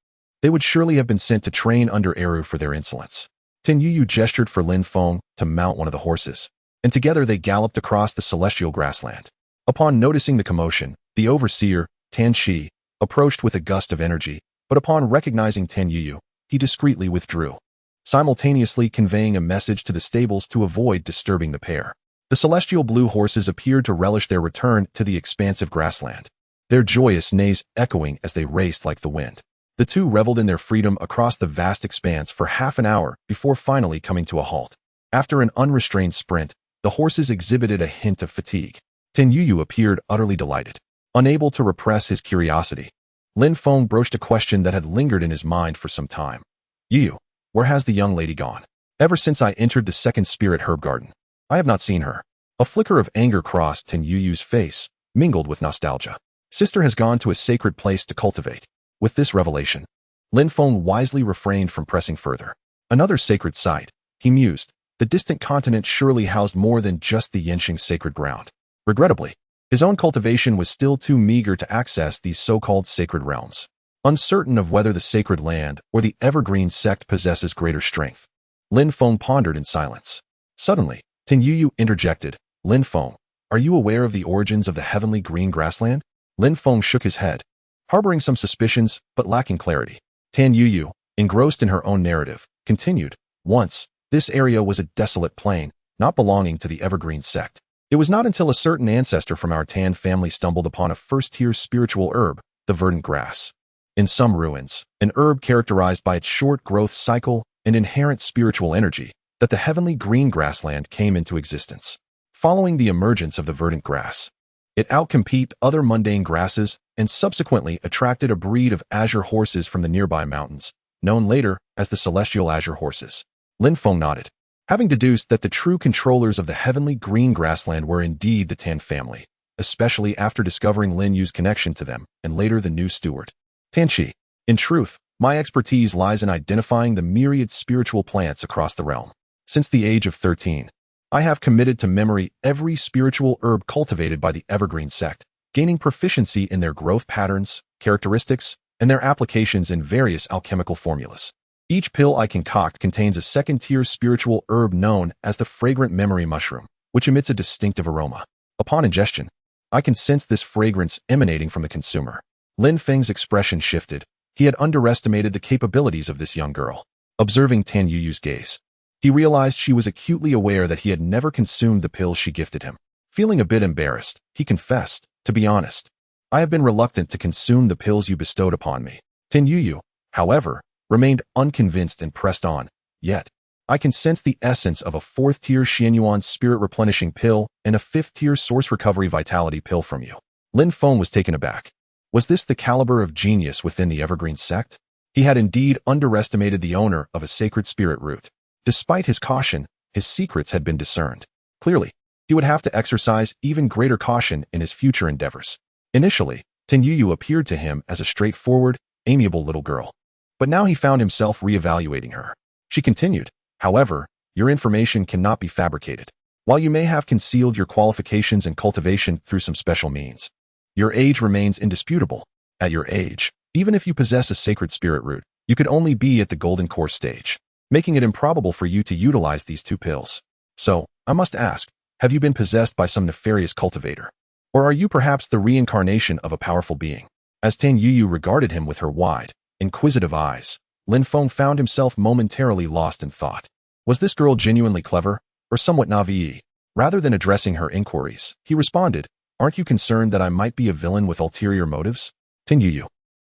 A: they would surely have been sent to train under Eru for their insolence. Tan Yuyu gestured for Lin Feng to mount one of the horses, and together they galloped across the celestial grassland. Upon noticing the commotion, the overseer, Tan Shi, approached with a gust of energy, but upon recognizing Tan Yuyu, he discreetly withdrew, simultaneously conveying a message to the stables to avoid disturbing the pair. The celestial blue horses appeared to relish their return to the expansive grassland. their joyous neighs echoing as they raced like the wind. The two reveled in their freedom across the vast expanse for half an hour before finally coming to a halt. After an unrestrained sprint, the horses exhibited a hint of fatigue. Ten Yu appeared utterly delighted. Unable to repress his curiosity, Lin Feng broached a question that had lingered in his mind for some time. Yu, where has the young lady gone? Ever since I entered the second spirit herb garden, I have not seen her. A flicker of anger crossed Ten Yu's face, mingled with nostalgia. Sister has gone to a sacred place to cultivate. With this revelation, Lin Feng wisely refrained from pressing further. Another sacred site, he mused. The distant continent surely housed more than just the Yanxing sacred ground. Regrettably, his own cultivation was still too meager to access these so-called sacred realms. Uncertain of whether the sacred land or the evergreen sect possesses greater strength, Lin Feng pondered in silence. Suddenly, Ten Yu interjected, Lin Feng, are you aware of the origins of the heavenly green grassland? Lin Feng shook his head, harboring some suspicions but lacking clarity. Tan Yu, engrossed in her own narrative, continued, once, this area was a desolate plain, not belonging to the evergreen sect. It was not until a certain ancestor from our Tan family stumbled upon a first-tier spiritual herb, the verdant grass. In some ruins, an herb characterized by its short growth cycle and inherent spiritual energy, that the heavenly green grassland came into existence. Following the emergence of the verdant grass, it outcompeted other mundane grasses and subsequently attracted a breed of azure horses from the nearby mountains, known later as the celestial azure horses. Lin Feng nodded, having deduced that the true controllers of the heavenly green grassland were indeed the Tan family, especially after discovering Lin Yu's connection to them and later the new steward. Tanchi. In truth, my expertise lies in identifying the myriad spiritual plants across the realm. Since the age of 13, I have committed to memory every spiritual herb cultivated by the evergreen sect, gaining proficiency in their growth patterns, characteristics, and their applications in various alchemical formulas. Each pill I concoct contains a second-tier spiritual herb known as the fragrant memory mushroom, which emits a distinctive aroma. Upon ingestion, I can sense this fragrance emanating from the consumer. Lin Feng's expression shifted. He had underestimated the capabilities of this young girl. Observing Tan Yu's gaze, he realized she was acutely aware that he had never consumed the pills she gifted him. Feeling a bit embarrassed, he confessed, to be honest, I have been reluctant to consume the pills you bestowed upon me. Tan Yu, however, remained unconvinced and pressed on. Yet, I can sense the essence of a fourth-tier Xianyuan spirit-replenishing pill and a fifth-tier source recovery vitality pill from you. Lin Feng was taken aback. Was this the caliber of genius within the evergreen sect? He had indeed underestimated the owner of a sacred spirit root. Despite his caution, his secrets had been discerned. Clearly, he would have to exercise even greater caution in his future endeavors. Initially, Ten Yu appeared to him as a straightforward, amiable little girl. But now he found himself reevaluating her. She continued, however, your information cannot be fabricated. While you may have concealed your qualifications and cultivation through some special means, your age remains indisputable. At your age, even if you possess a sacred spirit root, you could only be at the golden core stage, making it improbable for you to utilize these two pills. So, I must ask, have you been possessed by some nefarious cultivator? Or are you perhaps the reincarnation of a powerful being? As Tan Yu regarded him with her wide, inquisitive eyes, Lin Feng found himself momentarily lost in thought. Was this girl genuinely clever, or somewhat naive? Rather than addressing her inquiries, he responded, aren't you concerned that I might be a villain with ulterior motives? Tan Yu,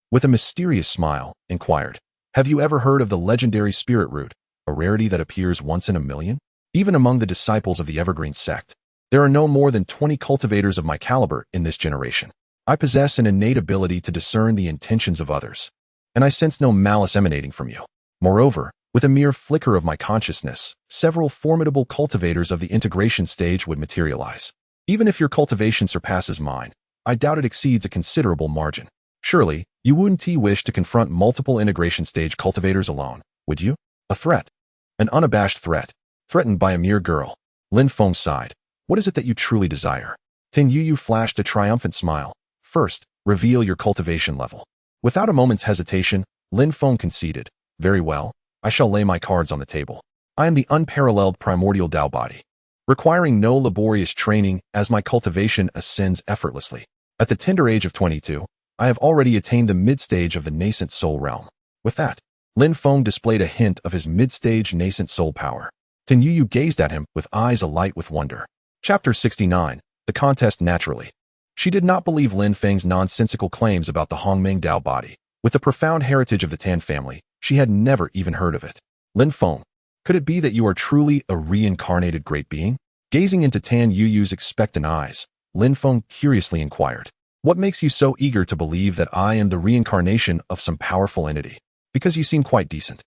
A: with a mysterious smile, inquired, have you ever heard of the legendary spirit root, a rarity that appears once in a million? Even among the disciples of the evergreen sect, there are no more than 20 cultivators of my caliber in this generation. I possess an innate ability to discern the intentions of others, and I sense no malice emanating from you. Moreover, with a mere flicker of my consciousness, several formidable cultivators of the integration stage would materialize. Even if your cultivation surpasses mine, I doubt it exceeds a considerable margin. Surely, you wouldn't wish to confront multiple integration stage cultivators alone, would you? A threat. An unabashed threat. Threatened by a mere girl. Lin Feng sighed. What is it that you truly desire? Tan Yu flashed a triumphant smile. First, reveal your cultivation level. Without a moment's hesitation, Lin Feng conceded. Very well, I shall lay my cards on the table. I am the unparalleled primordial Tao body, requiring no laborious training as my cultivation ascends effortlessly. At the tender age of 22, I have already attained the mid-stage of the nascent soul realm. With that, Lin Feng displayed a hint of his mid-stage nascent soul power. Tan Yu gazed at him with eyes alight with wonder. Chapter 69, The Contest Naturally. She did not believe Lin Feng's nonsensical claims about the Hongming Dao body. With the profound heritage of the Tan family, she had never even heard of it. Lin Feng, could it be that you are truly a reincarnated great being? Gazing into Tan Yuyu's expectant eyes, Lin Feng curiously inquired, what makes you so eager to believe that I am the reincarnation of some powerful entity? Because you seem quite decent.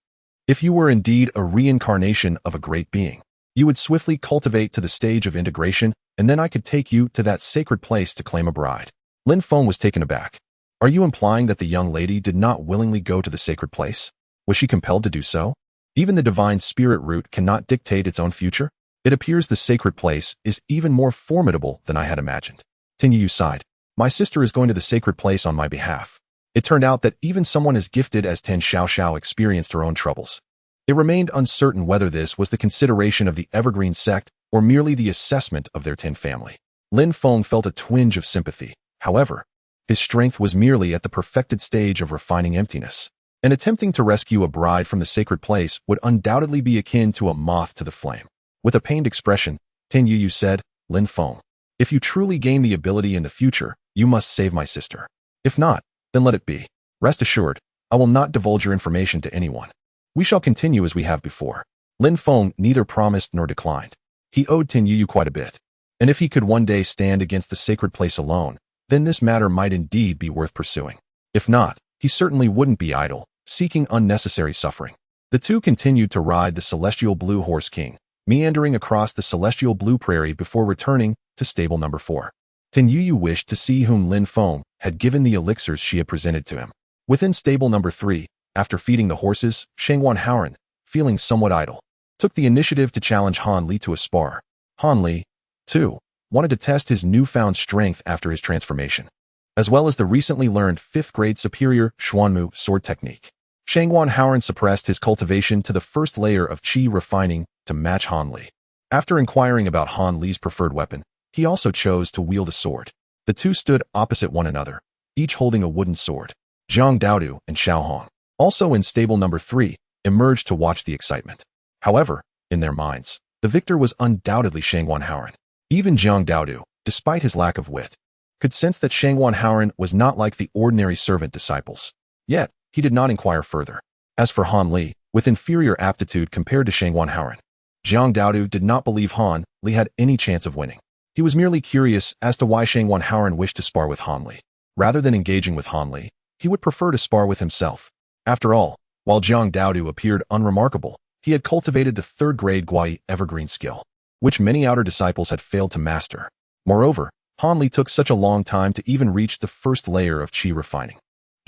A: If you were indeed a reincarnation of a great being, you would swiftly cultivate to the stage of integration, and then I could take you to that sacred place to claim a bride. Lin Feng was taken aback. Are you implying that the young lady did not willingly go to the sacred place? Was she compelled to do so? Even the divine spirit root cannot dictate its own future? It appears the sacred place is even more formidable than I had imagined. Tin Yu sighed. My sister is going to the sacred place on my behalf. It turned out that even someone as gifted as Ten Xiaoxiao experienced her own troubles. It remained uncertain whether this was the consideration of the Evergreen sect or merely the assessment of their Tin family. Lin Feng felt a twinge of sympathy. However, his strength was merely at the perfected stage of refining emptiness, and attempting to rescue a bride from the sacred place would undoubtedly be akin to a moth to the flame. With a pained expression, Ten Yu said, Lin Feng, if you truly gain the ability in the future, you must save my sister. If not, then let it be. Rest assured, I will not divulge your information to anyone. We shall continue as we have before. Lin Feng neither promised nor declined. He owed Ten Yu quite a bit, and if he could one day stand against the sacred place alone, then this matter might indeed be worth pursuing. If not, he certainly wouldn't be idle, seeking unnecessary suffering. The two continued to ride the celestial blue horse king, meandering across the celestial blue prairie before returning to stable number 4. Ten Yu wished to see whom Lin Feng had given the elixirs she had presented to him. Within stable number 3, after feeding the horses, Shangwan Haoran, feeling somewhat idle, took the initiative to challenge Han Li to a spar. Han Li, too, wanted to test his newfound strength after his transformation, as well as the recently learned 5th grade superior Xuanmu sword technique. Shangwan Haoran suppressed his cultivation to the first layer of qi refining to match Han Li. After inquiring about Han Li's preferred weapon, he also chose to wield a sword. The two stood opposite one another, each holding a wooden sword. Zhang Daodu and Xiao Hong, also in stable number 3, emerged to watch the excitement. However, in their minds, the victor was undoubtedly Shangwan Haoran. Even Zhang Daodu, despite his lack of wit, could sense that Shangwan Haoran was not like the ordinary servant disciples. Yet, he did not inquire further. As for Han Li, with inferior aptitude compared to Shangwan Haoran, Zhang Daodu did not believe Han Li had any chance of winning. He was merely curious as to why Shangwan Haoran wished to spar with Han Li. Rather than engaging with Han Li, he would prefer to spar with himself. After all, while Zhang Daodu appeared unremarkable, he had cultivated the 3rd grade Guai evergreen skill, which many outer disciples had failed to master. Moreover, Han Li took such a long time to even reach the first layer of qi refining.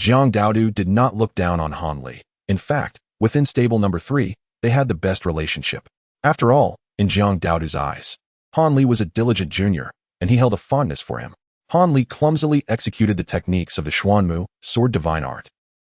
A: Zhang Daodu did not look down on Han Li. In fact, within stable number 3, they had the best relationship. After all, in Zhang Daodu's eyes, Han Li was a diligent junior, and he held a fondness for him. Han Li clumsily executed the techniques of the Xuanmu sword divine art.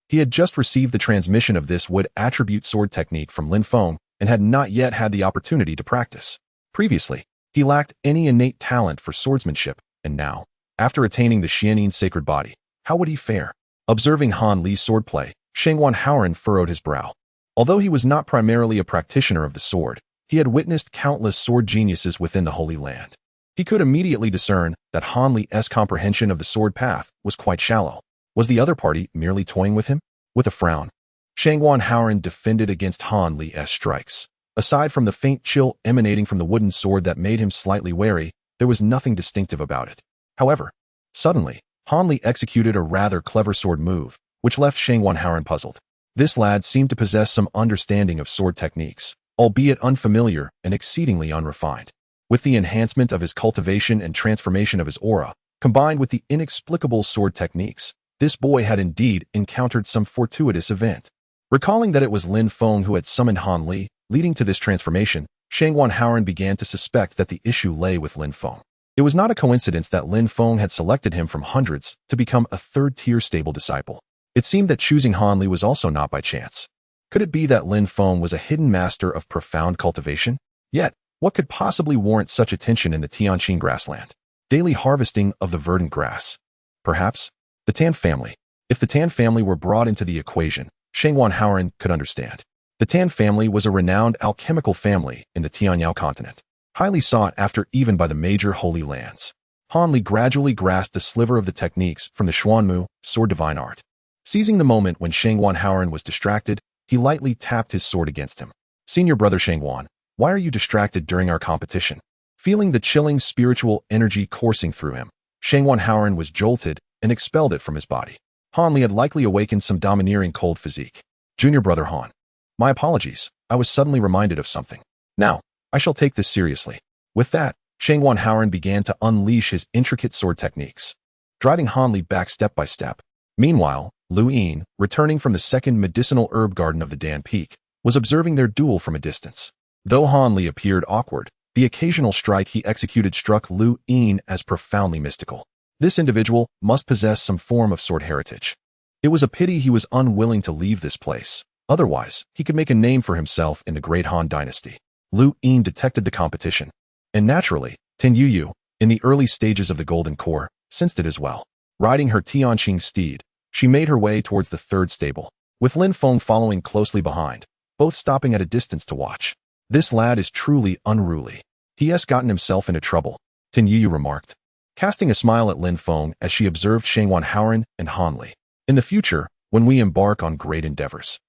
A: He had just received the transmission of this wood attribute sword technique from Lin Feng and had not yet had the opportunity to practice. Previously, he lacked any innate talent for swordsmanship, and now, after attaining the Xianin sacred body, how would he fare? Observing Han Li's swordplay, Shangwan Haoran furrowed his brow. Although he was not primarily a practitioner of the sword, he had witnessed countless sword geniuses within the Holy Land. He could immediately discern that Han Li's comprehension of the sword path was quite shallow. Was the other party merely toying with him? With a frown, Shangwan Haoran defended against Han Li's strikes. Aside from the faint chill emanating from the wooden sword that made him slightly wary, there was nothing distinctive about it. However, suddenly, Han Li executed a rather clever sword move, which left Shangwan Haoran puzzled. This lad seemed to possess some understanding of sword techniques, albeit unfamiliar and exceedingly unrefined. With the enhancement of his cultivation and transformation of his aura, combined with the inexplicable sword techniques, this boy had indeed encountered some fortuitous event. Recalling that it was Lin Feng who had summoned Han Li, leading to this transformation, Shangwan Haoran began to suspect that the issue lay with Lin Feng. It was not a coincidence that Lin Feng had selected him from hundreds to become a 3rd-tier stable disciple. It seemed that choosing Han Li was also not by chance. Could it be that Lin Feng was a hidden master of profound cultivation? Yet, what could possibly warrant such attention in the Tianqing grassland? Daily harvesting of the verdant grass. Perhaps the Tan family. If the Tan family were brought into the equation, Shangwan Haoran could understand. The Tan family was a renowned alchemical family in the Tianyao continent, highly sought after even by the major holy lands. Han Li gradually grasped a sliver of the techniques from the Xuanmu, sword divine art. Seizing the moment when Shangwan Haoran was distracted, he lightly tapped his sword against him. Senior brother Shangwan, why are you distracted during our competition? Feeling the chilling spiritual energy coursing through him, Shangwan Haoran was jolted and expelled it from his body. Han Li had likely awakened some domineering cold physique. Junior brother Han. My apologies, I was suddenly reminded of something. Now, I shall take this seriously. With that, Shangwan Haoran began to unleash his intricate sword techniques, driving Han Li back step by step. Meanwhile, Lu Yin, returning from the second medicinal herb garden of the Dan Peak, was observing their duel from a distance. Though Han Li appeared awkward, the occasional strike he executed struck Lu Yin as profoundly mystical. This individual must possess some form of sword heritage. It was a pity he was unwilling to leave this place. Otherwise, he could make a name for himself in the Great Han Dynasty. Lu Yin detected the competition. And naturally, Tin Yuyu, in the early stages of the Golden Core, sensed it as well. Riding her Tianqing steed, she made her way towards the third stable, with Lin Feng following closely behind, both stopping at a distance to watch. This lad is truly unruly. He has gotten himself into trouble, Tin Yuyu remarked, casting a smile at Lin Feng as she observed Shangwan Haoran and Han Li. In the future, when we embark on great endeavors,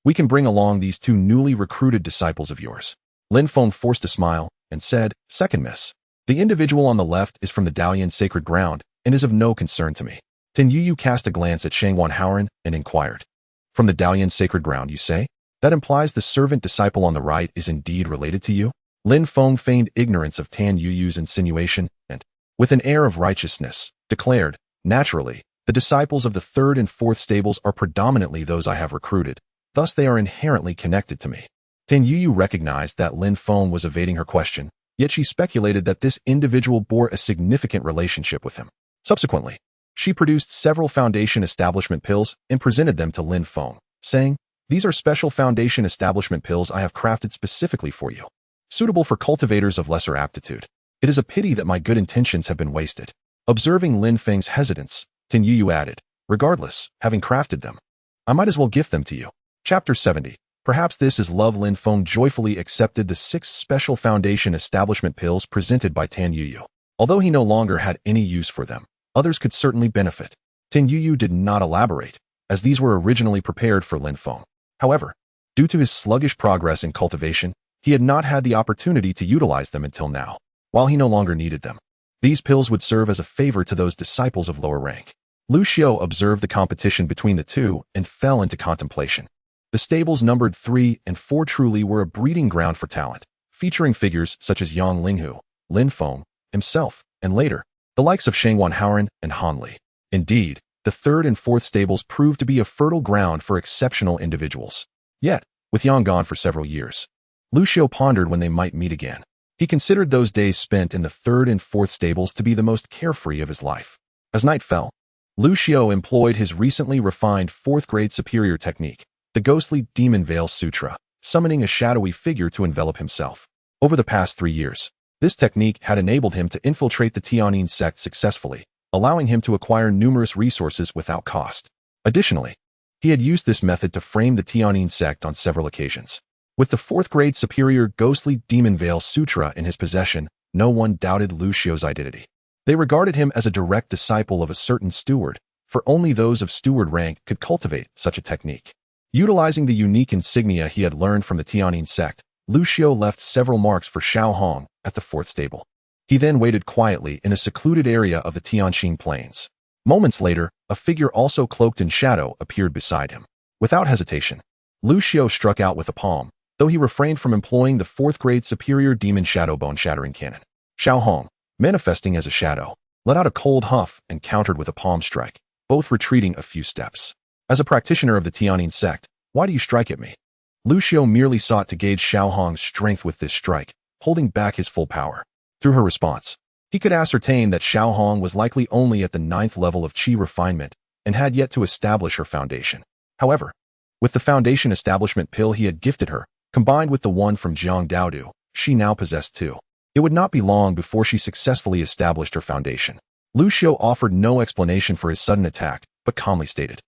A: we can bring along these two newly recruited disciples of yours. Lin Feng forced a smile and said, Second miss. The individual on the left is from the Dalian sacred ground and is of no concern to me. Tin Yuyu cast a glance at Shangwan Haoran and inquired. From the Dalian sacred ground, you say? That implies the servant disciple on the right is indeed related to you? Lin Feng feigned ignorance of Tan Yuyu's insinuation and, with an air of righteousness, declared, Naturally, the disciples of the third and fourth stables are predominantly those I have recruited, thus they are inherently connected to me. Tan Yuyu recognized that Lin Feng was evading her question, yet she speculated that this individual bore a significant relationship with him. Subsequently, she produced several Foundation Establishment pills and presented them to Lin Feng, saying, These are special Foundation Establishment pills I have crafted specifically for you, suitable for cultivators of lesser aptitude. It is a pity that my good intentions have been wasted. Observing Lin Feng's hesitance, Tin Yuyu added, Regardless, having crafted them, I might as well gift them to you. Chapter 70. Perhaps this is love. Lin Feng joyfully accepted the 6 special Foundation Establishment pills presented by Tan Yuyu. Although he no longer had any use for them, others could certainly benefit. Tan Yuyu did not elaborate, as these were originally prepared for Lin Feng. However, due to his sluggish progress in cultivation, he had not had the opportunity to utilize them until now. While he no longer needed them, these pills would serve as a favor to those disciples of lower rank. Lu Xiu observed the competition between the two and fell into contemplation. The stables numbered 3 and 4 truly were a breeding ground for talent, featuring figures such as Yang Linghu, Lin Feng, himself, and later, the likes of Shangwan Haoran and Han Li. Indeed, the third and fourth stables proved to be a fertile ground for exceptional individuals. Yet, with Yang gone for several years, Lu Xiu pondered when they might meet again. He considered those days spent in the third and fourth stables to be the most carefree of his life. As night fell, Lu Xiu employed his recently refined 4th-grade superior technique, the ghostly Demon Veil Sutra, summoning a shadowy figure to envelop himself. Over the past 3 years, this technique had enabled him to infiltrate the Tianyin sect successfully, allowing him to acquire numerous resources without cost. Additionally, he had used this method to frame the Tianyin sect on several occasions. With the 4th-grade superior ghostly Demon Veil Sutra in his possession, no one doubted Lu Xiu's identity. They regarded him as a direct disciple of a certain steward, for only those of steward rank could cultivate such a technique. Utilizing the unique insignia he had learned from the Tianyin sect, Lu Xiu left several marks for Xiao Hong at the 4th stable. He then waited quietly in a secluded area of the Tianqing plains. Moments later, a figure also cloaked in shadow appeared beside him. Without hesitation, Lu Xiu struck out with a palm, though he refrained from employing the 4th-grade superior demon shadow bone shattering cannon. Xiao Hong, manifesting as a shadow, let out a cold huff and countered with a palm strike, both retreating a few steps. As a practitioner of the Tianyin sect, why do you strike at me? Lu Xiu merely sought to gauge Xiao Hong's strength with this strike, holding back his full power. Through her response, he could ascertain that Xiao Hong was likely only at the 9th level of qi refinement and had yet to establish her foundation. However, with the Foundation Establishment pill he had gifted her, combined with the one from Jiang Daodu, she now possessed 2. It would not be long before she successfully established her foundation. Lu Xiu offered no explanation for his sudden attack, but calmly stated,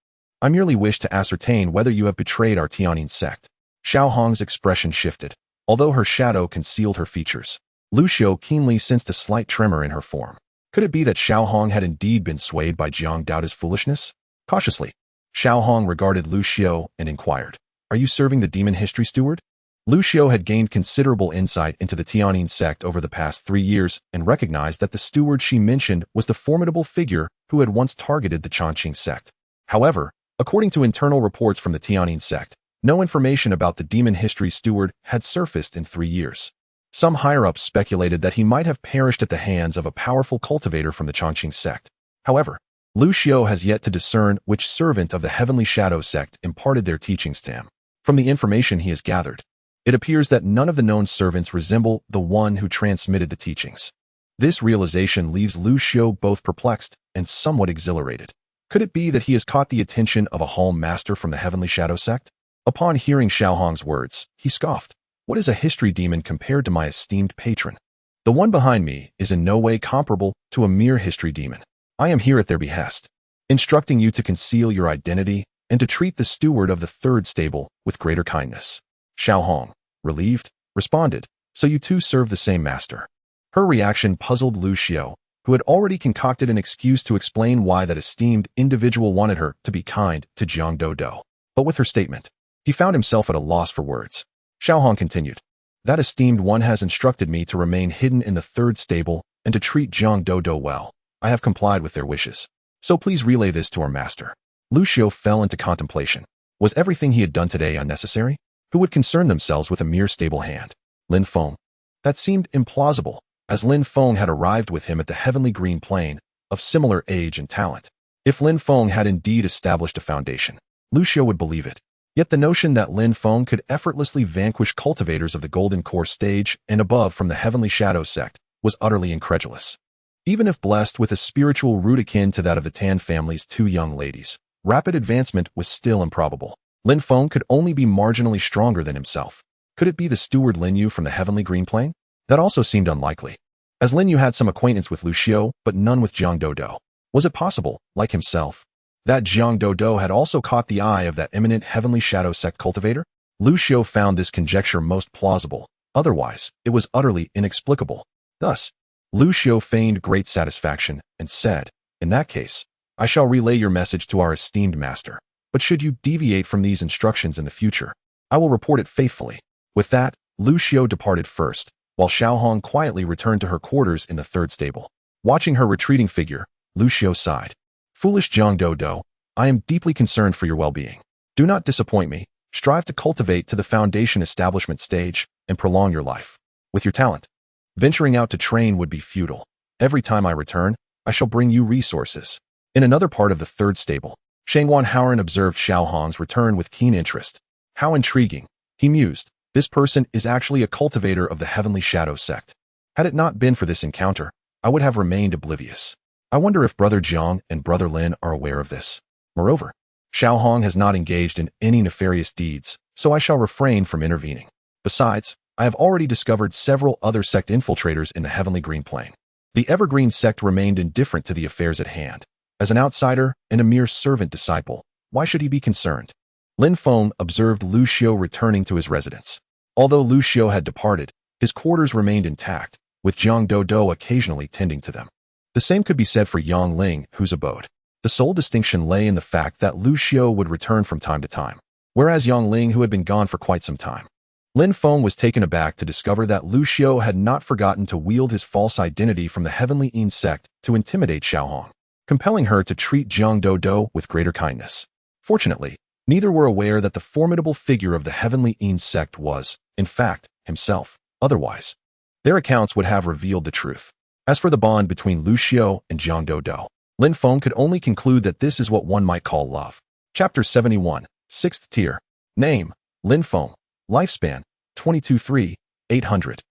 A: I merely wish to ascertain whether you have betrayed our Tianyin sect. Xiao Hong's expression shifted. Although her shadow concealed her features, Lu Xiu keenly sensed a slight tremor in her form. Could it be that Xiao Hong had indeed been swayed by Jiang Daoda's foolishness? Cautiously, Xiao Hong regarded Lu Xiu and inquired, "Are you serving the demon history steward?" Lu Xiu had gained considerable insight into the Tianyin sect over the past 3 years and recognized that the steward she mentioned was the formidable figure who had once targeted the Chongqing sect. However, according to internal reports from the Tianyin sect, no information about the demon history steward had surfaced in 3 years. Some higher-ups speculated that he might have perished at the hands of a powerful cultivator from the Chongqing sect. However, Lu Xiu has yet to discern which servant of the Heavenly Shadow sect imparted their teachings to him. From the information he has gathered, it appears that none of the known servants resemble the one who transmitted the teachings. This realization leaves Lu Xiu both perplexed and somewhat exhilarated. Could it be that he has caught the attention of a home master from the Heavenly Shadow sect? Upon hearing Xiao Hong's words, he scoffed. "What is a history demon compared to my esteemed patron? The one behind me is in no way comparable to a mere history demon. I am here at their behest, instructing you to conceal your identity and to treat the steward of the third stable with greater kindness." Xiao Hong, relieved, responded, "So you too serve the same master." Her reaction puzzled Lu Xiu, who had already concocted an excuse to explain why that esteemed individual wanted her to be kind to Jiang Dodo. But with her statement, he found himself at a loss for words. Xiao Hong continued, "That esteemed one has instructed me to remain hidden in the third stable and to treat Jiang Dodo well. I have complied with their wishes. So please relay this to our master." Lu Xiu fell into contemplation. Was everything he had done today unnecessary? Who would concern themselves with a mere stable hand? Lin Feng? That seemed implausible, as Lin Feng had arrived with him at the heavenly green plane, of similar age and talent. If Lin Feng had indeed established a foundation, Lu Xiu would believe it. Yet the notion that Lin Feng could effortlessly vanquish cultivators of the Golden Core stage and above from the Heavenly Shadow sect was utterly incredulous. Even if blessed with a spiritual root akin to that of the Tan family's 2 young ladies, rapid advancement was still improbable. Lin Feng could only be marginally stronger than himself. Could it be the steward Lin Yu from the Heavenly Green Plane? That also seemed unlikely, as Lin Yu had some acquaintance with Lu Xiu, but none with Jiang Dodo. Was it possible, like himself, that Jiang Dodo had also caught the eye of that eminent Heavenly Shadow sect cultivator? Lu Xiu found this conjecture most plausible. Otherwise, it was utterly inexplicable. Thus, Lu Xiu feigned great satisfaction and said, "In that case, I shall relay your message to our esteemed master. But should you deviate from these instructions in the future, I will report it faithfully." With that, Lu Xiu departed first, while Xiao Hong quietly returned to her quarters in the third stable. Watching her retreating figure, Lu Xiu sighed. "Foolish Jiang Dodo, I am deeply concerned for your well-being. Do not disappoint me. Strive to cultivate to the foundation establishment stage and prolong your life. With your talent, venturing out to train would be futile. Every time I return, I shall bring you resources." In another part of the third stable, Shangwan Haoran observed Xiao Hong's return with keen interest. How intriguing, he mused. This person is actually a cultivator of the Heavenly Shadow sect. Had it not been for this encounter, I would have remained oblivious. I wonder if Brother Jiang and Brother Lin are aware of this. Moreover, Xiao Hong has not engaged in any nefarious deeds, so I shall refrain from intervening. Besides, I have already discovered several other sect infiltrators in the Heavenly Green Plane. The Evergreen sect remained indifferent to the affairs at hand. As an outsider and a mere servant disciple, why should he be concerned? Lin Feng observed Lu Xiu returning to his residence. Although Lu Xiu had departed, his quarters remained intact, with Jiang Dodo occasionally tending to them. The same could be said for Yang Ling, whose abode. The sole distinction lay in the fact that Lu Xiu would return from time to time, whereas Yang Ling, who had been gone for quite some time. Lin Feng was taken aback to discover that Lu Xiu had not forgotten to wield his false identity from the Heavenly Eon sect to intimidate Xiao Hong, compelling her to treat Jiang Dodo with greater kindness. Fortunately, neither were aware that the formidable figure of the Heavenly Eon sect was, in fact, himself. Otherwise, their accounts would have revealed the truth. As for the bond between Lu Xiu and Jiang Dodo, Lin Feng could only conclude that this is what one might call love. Chapter 71, 6th Tier. Name, Lin Feng. Lifespan, 22,800.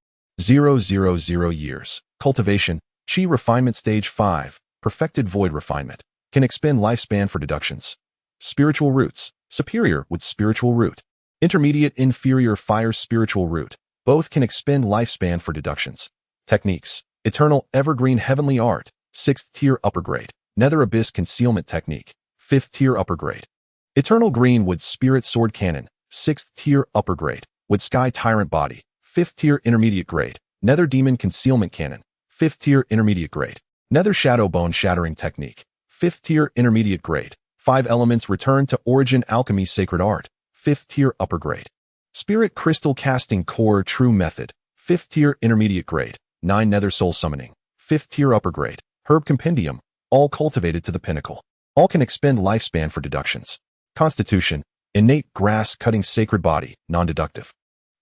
A: 000 years. Cultivation, Qi Refinement Stage 5. Perfected Void Refinement. Can expend lifespan for deductions. Spiritual Roots. Superior with Spiritual Root. Intermediate Inferior Fire Spiritual Root. Both can expend lifespan for deductions. Techniques. Eternal Evergreen Heavenly Art. 6th Tier Upper Grade. Nether Abyss Concealment Technique. 5th Tier Upper Grade. Eternal Greenwood Spirit Sword Cannon. 6th Tier Upper Grade. Wood Sky Tyrant Body. 5th Tier Intermediate Grade. Nether Demon Concealment Cannon. 5th Tier Intermediate Grade. Nether Shadow Bone Shattering Technique. 5th tier intermediate grade. 5 elements return to Origin Alchemy Sacred Art. 5th tier upper grade. Spirit Crystal Casting Core True Method. 5th tier intermediate grade. 9 Nether Soul Summoning. 5th tier upper grade. Herb Compendium. All cultivated to the pinnacle. All can expend lifespan for deductions. Constitution. Innate Grass Cutting Sacred Body. Non-deductive.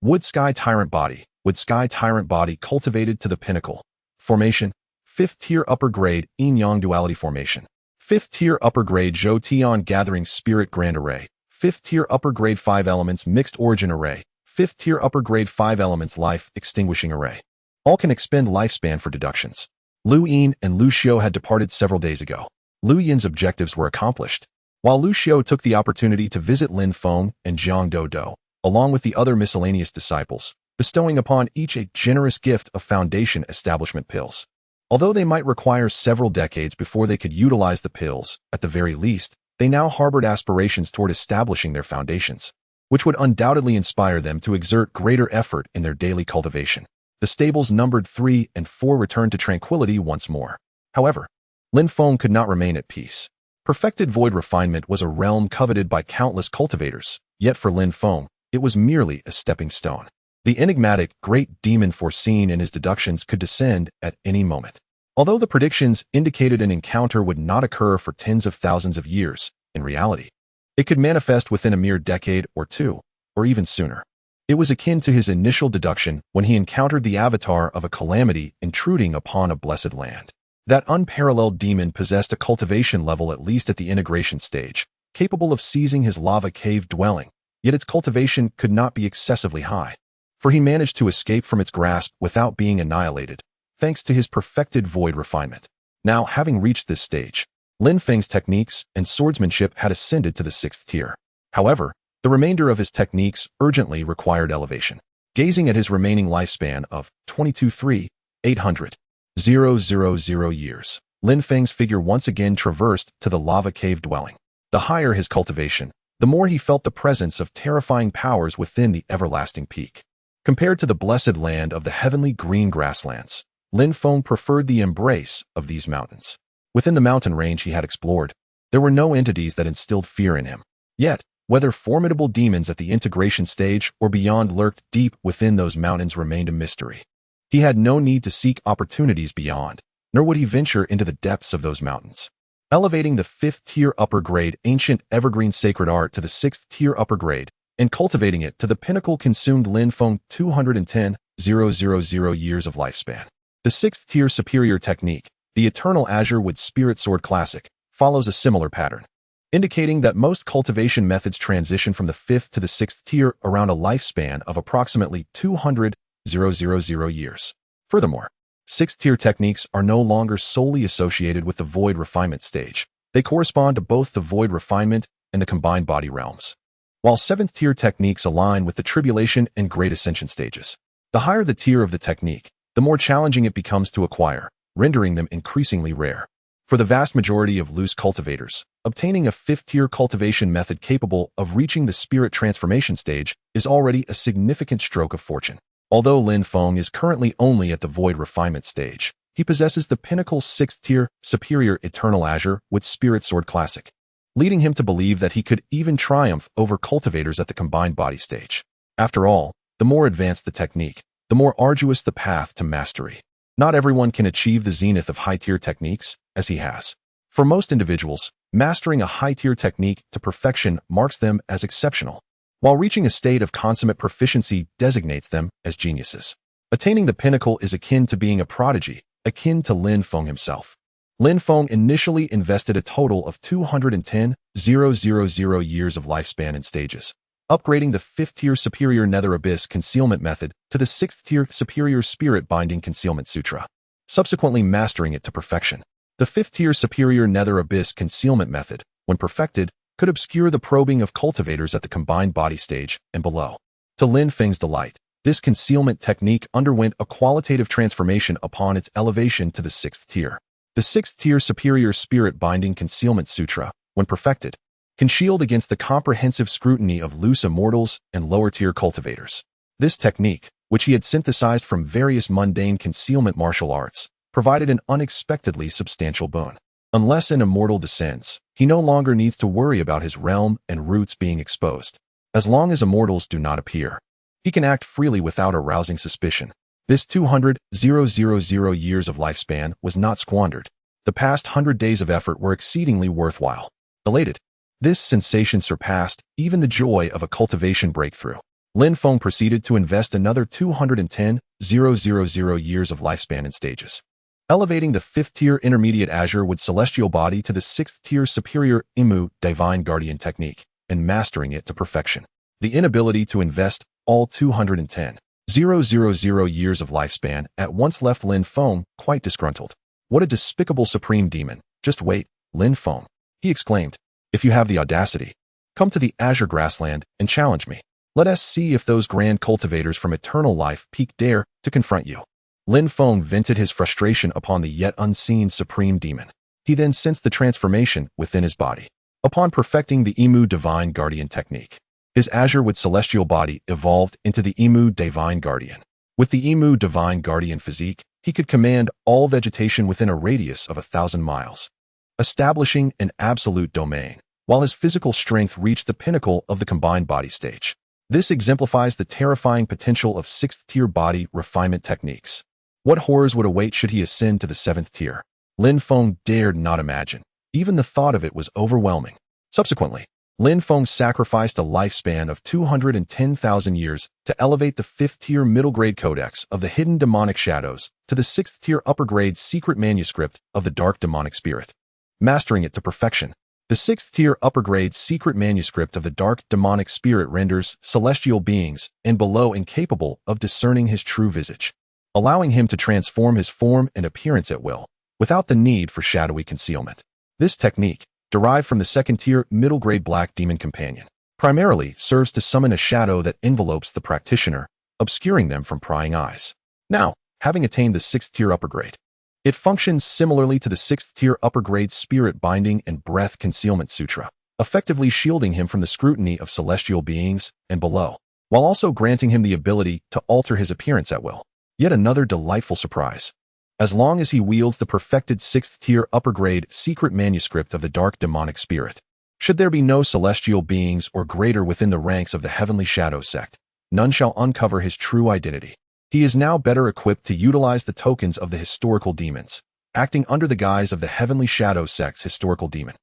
A: Wood Sky Tyrant Body. Wood Sky Tyrant Body cultivated to the pinnacle. Formation. 5th tier upper grade Yin-Yang Duality Formation. 5th tier upper grade Zhou-Tian Gathering Spirit Grand Array. 5th tier upper grade 5 elements Mixed Origin Array. 5th tier upper grade 5 elements Life Extinguishing Array. All can expend lifespan for deductions. Lu Yin and Lu Xiao had departed several days ago. Lu Yin's objectives were accomplished, while Lu Xiao took the opportunity to visit Lin Feng and Jiang Dodo, along with the other miscellaneous disciples, bestowing upon each a generous gift of foundation establishment pills. Although they might require several decades before they could utilize the pills, at the very least, they now harbored aspirations toward establishing their foundations, which would undoubtedly inspire them to exert greater effort in their daily cultivation. The stables numbered 3 and 4 returned to tranquility once more. However, Lin Feng could not remain at peace. Perfected void refinement was a realm coveted by countless cultivators, yet for Lin Feng, it was merely a stepping stone. The enigmatic great demon foreseen in his deductions could descend at any moment. Although the predictions indicated an encounter would not occur for tens of thousands of years, in reality, it could manifest within a mere decade or two, or even sooner. It was akin to his initial deduction when he encountered the avatar of a calamity intruding upon a blessed land. That unparalleled demon possessed a cultivation level at least at the integration stage, capable of seizing his lava cave dwelling, yet its cultivation could not be excessively high, for he managed to escape from its grasp without being annihilated, thanks to his perfected void refinement. Now, having reached this stage, Lin Feng's techniques and swordsmanship had ascended to the 6th tier. However, the remainder of his techniques urgently required elevation. Gazing at his remaining lifespan of 22,800,000 years, Lin Feng's figure once again traversed to the lava cave dwelling. The higher his cultivation, the more he felt the presence of terrifying powers within the everlasting peak. Compared to the blessed land of the heavenly green grasslands, Lin Feng preferred the embrace of these mountains. Within the mountain range he had explored, there were no entities that instilled fear in him. Yet, whether formidable demons at the integration stage or beyond lurked deep within those mountains remained a mystery. He had no need to seek opportunities beyond, nor would he venture into the depths of those mountains. Elevating the 5th tier upper grade ancient evergreen sacred art to the 6th tier upper grade and cultivating it to the pinnacle consumed Lin Feng 210,000 years of lifespan. The 6th tier superior technique, the Eternal Azure Wood Spirit Sword Classic, follows a similar pattern, indicating that most cultivation methods transition from the 5th to the 6th tier around a lifespan of approximately 200,000 years. Furthermore, 6th tier techniques are no longer solely associated with the void refinement stage. They correspond to both the void refinement and the combined body realms. While 7th tier techniques align with the tribulation and great ascension stages. The higher the tier of the technique, the more challenging it becomes to acquire, rendering them increasingly rare. For the vast majority of loose cultivators, obtaining a 5th tier cultivation method capable of reaching the spirit transformation stage is already a significant stroke of fortune. Although Lin Feng is currently only at the void refinement stage, he possesses the pinnacle 6th tier superior Eternal Azure Wood Spirit Sword Classic, leading him to believe that he could even triumph over cultivators at the combined body stage. After all, the more advanced the technique, the more arduous the path to mastery. Not everyone can achieve the zenith of high-tier techniques, as he has. For most individuals, mastering a high-tier technique to perfection marks them as exceptional, while reaching a state of consummate proficiency designates them as geniuses. Attaining the pinnacle is akin to being a prodigy, akin to Lin Feng himself. Lin Feng initially invested a total of 210,000 years of lifespan in stages, upgrading the 5th tier superior Nether Abyss concealment method to the 6th tier superior Spirit Binding Concealment Sutra, subsequently mastering it to perfection. The 5th tier superior Nether Abyss concealment method, when perfected, could obscure the probing of cultivators at the combined body stage and below. To Lin Feng's delight, this concealment technique underwent a qualitative transformation upon its elevation to the 6th tier. The 6th tier superior Spirit Binding Concealment Sutra, when perfected, can shield against the comprehensive scrutiny of loose immortals and lower-tier cultivators. This technique, which he had synthesized from various mundane concealment martial arts, provided an unexpectedly substantial boon. Unless an immortal descends, he no longer needs to worry about his realm and roots being exposed. As long as immortals do not appear, he can act freely without arousing suspicion. This 200,000 years of lifespan was not squandered. The past 100 days of effort were exceedingly worthwhile. Elated, this sensation surpassed even the joy of a cultivation breakthrough. Lin Feng proceeded to invest another 210,000 years of lifespan in stages, elevating the 5th-tier intermediate azure with celestial body to the 6th-tier superior divine guardian technique, and mastering it to perfection. The inability to invest all 210,000 years of lifespan at once left Lin Feng quite disgruntled. What a despicable supreme demon. Just wait, Lin Feng, he exclaimed. If you have the audacity, come to the azure grassland and challenge me. Let us see if those grand cultivators from eternal life peak dare to confront you. Lin Feng vented his frustration upon the yet unseen supreme demon. He then sensed the transformation within his body. Upon perfecting the divine guardian technique, his azure with celestial body evolved into the divine guardian. With the divine guardian physique, he could command all vegetation within a radius of 1,000 miles, establishing an absolute domain, while his physical strength reached the pinnacle of the combined body stage. This exemplifies the terrifying potential of 6th-tier body refinement techniques. What horrors would await should he ascend to the 7th tier? Lin Feng dared not imagine. Even the thought of it was overwhelming. Subsequently, Lin Feng sacrificed a lifespan of 210,000 years to elevate the 5th-tier middle-grade codex of the hidden demonic shadows to the 6th-tier upper-grade secret manuscript of the dark demonic spirit, mastering it to perfection. The 6th-tier upper-grade secret manuscript of the dark demonic spirit renders celestial beings and below incapable of discerning his true visage, allowing him to transform his form and appearance at will, without the need for shadowy concealment. This technique, derived from the 2nd-tier middle-grade black demon companion, primarily serves to summon a shadow that envelopes the practitioner, obscuring them from prying eyes. Now, having attained the 6th-tier upper-grade, it functions similarly to the 6th-tier upper-grade spirit binding and breath concealment sutra, effectively shielding him from the scrutiny of celestial beings and below, while also granting him the ability to alter his appearance at will. Yet another delightful surprise. As long as he wields the perfected 6th-tier upper-grade secret manuscript of the dark demonic spirit, should there be no celestial beings or greater within the ranks of the Heavenly Shadow sect, none shall uncover his true identity. He is now better equipped to utilize the tokens of the historical demons, acting under the guise of the Heavenly Shadow sect's historical demon.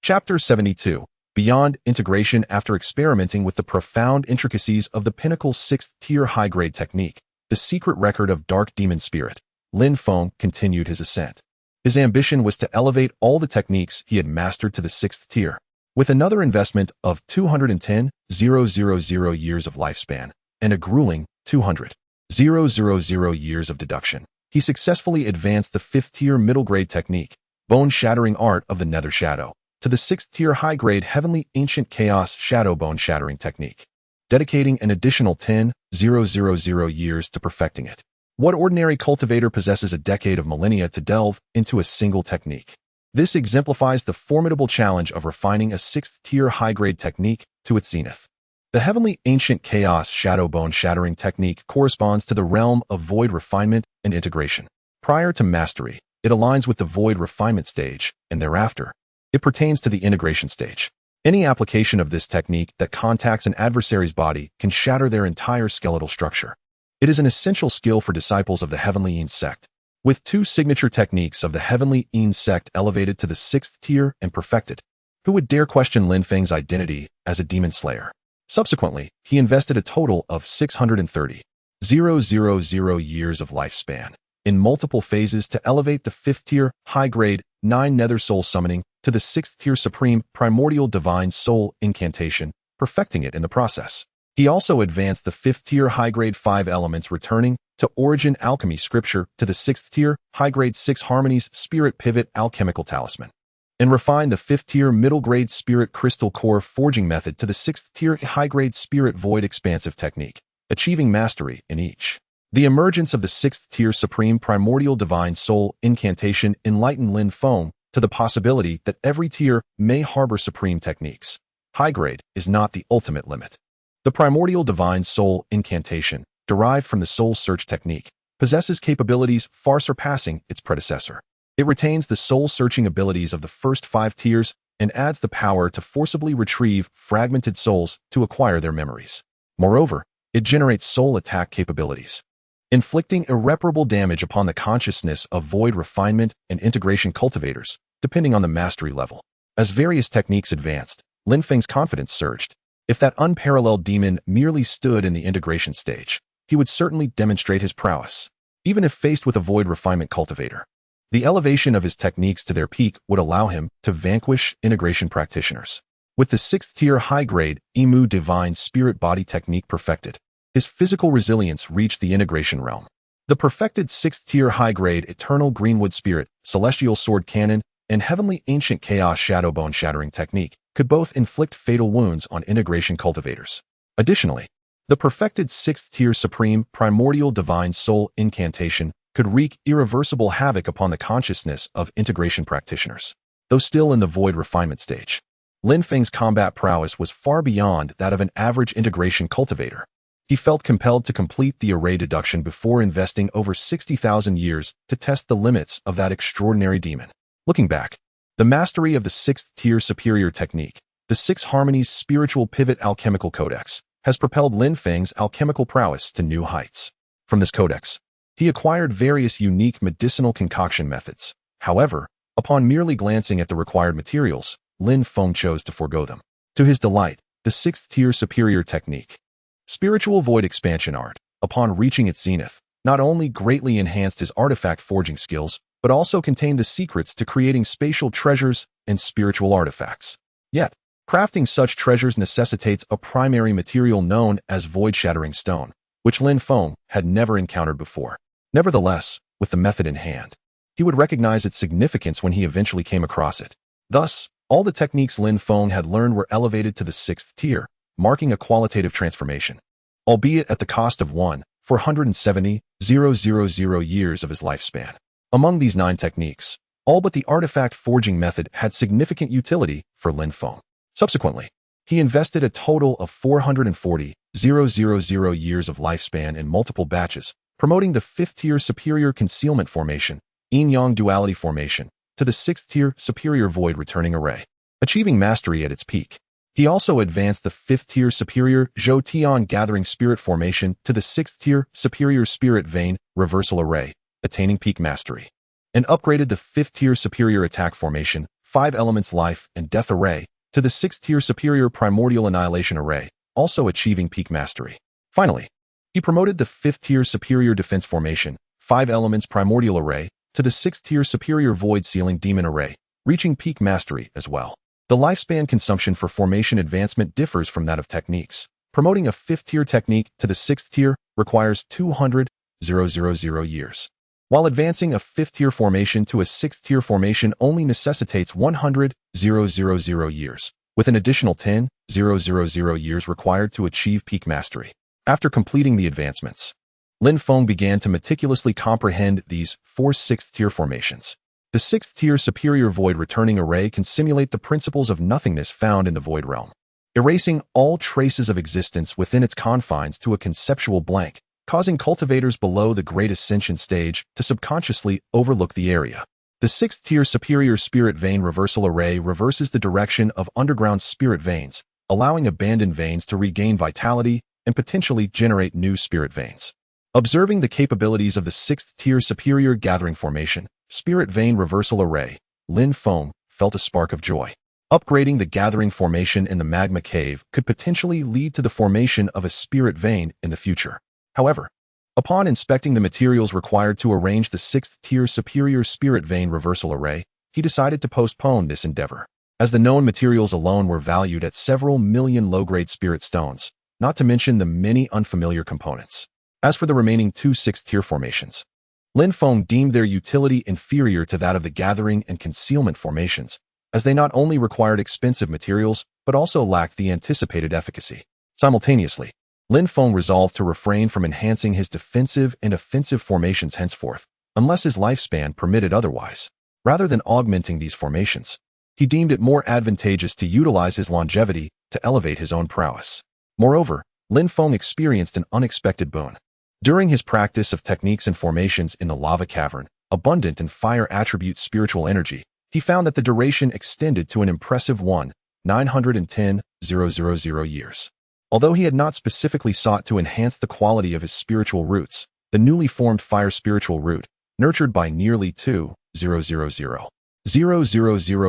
A: Chapter 72. Beyond integration. After experimenting with the profound intricacies of the pinnacle 6th-tier high-grade technique, the secret record of dark demon spirit, Lin Feng continued his ascent. His ambition was to elevate all the techniques he had mastered to the 6th tier. With another investment of 210,000 years of lifespan and a grueling 200,000 years of deduction, he successfully advanced the 5th-tier middle-grade technique, bone-shattering art of the nether shadow, to the 6th-tier high-grade heavenly ancient chaos shadow bone-shattering technique, dedicating an additional 10,000 years to perfecting it. What ordinary cultivator possesses a decade of millennia to delve into a single technique? This exemplifies the formidable challenge of refining a 6th-tier high-grade technique to its zenith. The heavenly ancient chaos shadow bone-shattering technique corresponds to the realm of void refinement and integration. Prior to mastery, it aligns with the void refinement stage, and thereafter, it pertains to the integration stage. Any application of this technique that contacts an adversary's body can shatter their entire skeletal structure. It is an essential skill for disciples of the Heavenly Eons sect. With 2 signature techniques of the Heavenly Eons sect elevated to the 6th tier and perfected, who would dare question Lin Feng's identity as a demon slayer? Subsequently, he invested a total of 630,000 years of lifespan in multiple phases to elevate the 5th-tier high-grade 9 nether soul summoning to the 6th-tier supreme primordial divine soul incantation, perfecting it in the process. He also advanced the 5th-tier high-grade 5 elements returning to origin alchemy scripture to the 6th-tier high-grade 6 harmonies spirit pivot alchemical talisman, and refined the 5th-tier middle-grade spirit crystal core forging method to the 6th-tier high-grade spirit void expansive technique, achieving mastery in each. The emergence of the 6th-tier supreme primordial divine soul incantation enlightened Lin Feng to the possibility that every tier may harbor supreme techniques. High-grade is not the ultimate limit. The primordial divine soul incantation, derived from the soul search technique, possesses capabilities far surpassing its predecessor. It retains the soul-searching abilities of the first 5 tiers and adds the power to forcibly retrieve fragmented souls to acquire their memories. Moreover, it generates soul attack capabilities, inflicting irreparable damage upon the consciousness of void refinement and integration cultivators, depending on the mastery level. As various techniques advanced, Lin Feng's confidence surged. If that unparalleled demon merely stood in the integration stage, he would certainly demonstrate his prowess, even if faced with a void refinement cultivator. The elevation of his techniques to their peak would allow him to vanquish integration practitioners. With the 6th tier high-grade Emu Divine Spirit Body technique perfected, his physical resilience reached the integration realm. The perfected 6th tier high-grade Eternal Greenwood Spirit, Celestial Sword Cannon, and Heavenly Ancient Chaos Shadowbone Shattering technique could both inflict fatal wounds on integration cultivators. Additionally, the perfected 6th tier Supreme Primordial Divine Soul Incantation could wreak irreversible havoc upon the consciousness of integration practitioners. Though still in the void refinement stage, Lin Feng's combat prowess was far beyond that of an average integration cultivator. He felt compelled to complete the array deduction before investing over 60,000 years to test the limits of that extraordinary demon. Looking back, the mastery of the 6th tier superior technique, the 6 Harmonies Spiritual Pivot Alchemical Codex, has propelled Lin Feng's alchemical prowess to new heights. From this codex, he acquired various unique medicinal concoction methods. However, upon merely glancing at the required materials, Lin Feng chose to forego them. To his delight, the 6th tier superior technique, Spiritual Void Expansion Art, upon reaching its zenith, not only greatly enhanced his artifact forging skills, but also contained the secrets to creating spatial treasures and spiritual artifacts. Yet, crafting such treasures necessitates a primary material known as void-shattering stone, which Lin Feng had never encountered before. Nevertheless, with the method in hand, he would recognize its significance when he eventually came across it. Thus, all the techniques Lin Feng had learned were elevated to the 6th tier, marking a qualitative transformation, albeit at the cost of 470,000 years of his lifespan. Among these 9 techniques, all but the artifact forging method had significant utility for Lin Feng. Subsequently, he invested a total of 440,000 years of lifespan in multiple batches, promoting the 5th tier superior concealment formation, yin-yang duality formation, to the 6th tier superior void returning array. Achieving mastery at its peak, he also advanced the 5th tier superior Zhou Tian gathering spirit formation to the 6th tier superior spirit vein reversal array, attaining peak mastery, and upgraded the 5th tier superior attack formation, 5 elements life and death array, to the 6th tier superior primordial annihilation array, also achieving peak mastery. Finally, he promoted the 5th tier superior defense formation, 5 elements primordial array, to the 6th tier superior void sealing demon array, reaching peak mastery as well. The lifespan consumption for formation advancement differs from that of techniques. Promoting a 5th tier technique to the 6th tier requires 200,000 years, while advancing a 5th tier formation to a 6th tier formation only necessitates 100,000 years, with an additional 10,000 years required to achieve peak mastery. After completing the advancements, Lin Feng began to meticulously comprehend these 4 6th tier formations. The 6th tier superior void returning array can simulate the principles of nothingness found in the void realm, erasing all traces of existence within its confines to a conceptual blank, causing cultivators below the great ascension stage to subconsciously overlook the area. The 6th tier superior spirit vein reversal array reverses the direction of underground spirit veins, allowing abandoned veins to regain vitality and potentially generate new spirit veins. Observing the capabilities of the 6th tier superior gathering formation, spirit vein reversal array, Lin Feng felt a spark of joy. Upgrading the gathering formation in the magma cave could potentially lead to the formation of a spirit vein in the future. However, upon inspecting the materials required to arrange the 6th tier superior spirit vein reversal array, he decided to postpone this endeavor, as the known materials alone were valued at several million low-grade spirit stones, not to mention the many unfamiliar components. As for the remaining 2 6th tier formations, Lin Feng deemed their utility inferior to that of the gathering and concealment formations, as they not only required expensive materials, but also lacked the anticipated efficacy. Simultaneously, Lin Feng resolved to refrain from enhancing his defensive and offensive formations henceforth, unless his lifespan permitted otherwise. Rather than augmenting these formations, he deemed it more advantageous to utilize his longevity to elevate his own prowess. Moreover, Lin Feng experienced an unexpected boon. During his practice of techniques and formations in the lava cavern, abundant in fire attribute spiritual energy, he found that the duration extended to an impressive 910,000 years. Although he had not specifically sought to enhance the quality of his spiritual roots, the newly formed fire spiritual root, nurtured by nearly 2,000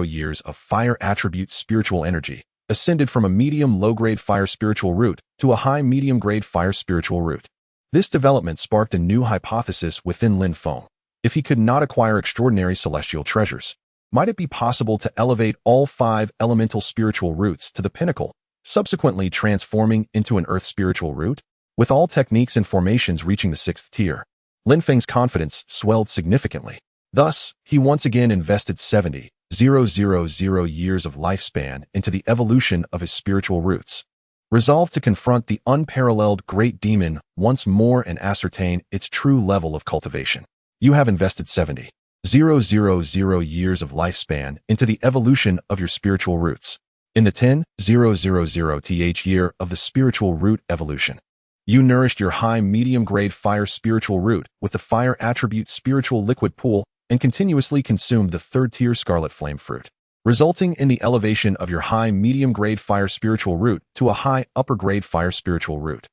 A: years of fire attribute spiritual energy, ascended from a medium low-grade fire spiritual root to a high medium-grade fire spiritual root. This development sparked a new hypothesis within Lin Feng. If he could not acquire extraordinary celestial treasures, might it be possible to elevate all 5 elemental spiritual roots to the pinnacle, subsequently transforming into an earth spiritual root? With all techniques and formations reaching the 6th tier, Lin Feng's confidence swelled significantly. Thus, he once again invested 70,000 years of lifespan into the evolution of his spiritual roots, resolved to confront the unparalleled great demon once more and ascertain its true level of cultivation. You have invested 70,000 years of lifespan into the evolution of your spiritual roots. In the 10,000th year of the spiritual root evolution, you nourished your high medium-grade fire spiritual root with the fire attribute spiritual liquid pool and continuously consumed the 3rd-tier scarlet flame fruit, resulting in the elevation of your high medium-grade fire spiritual root to a high upper-grade fire spiritual root,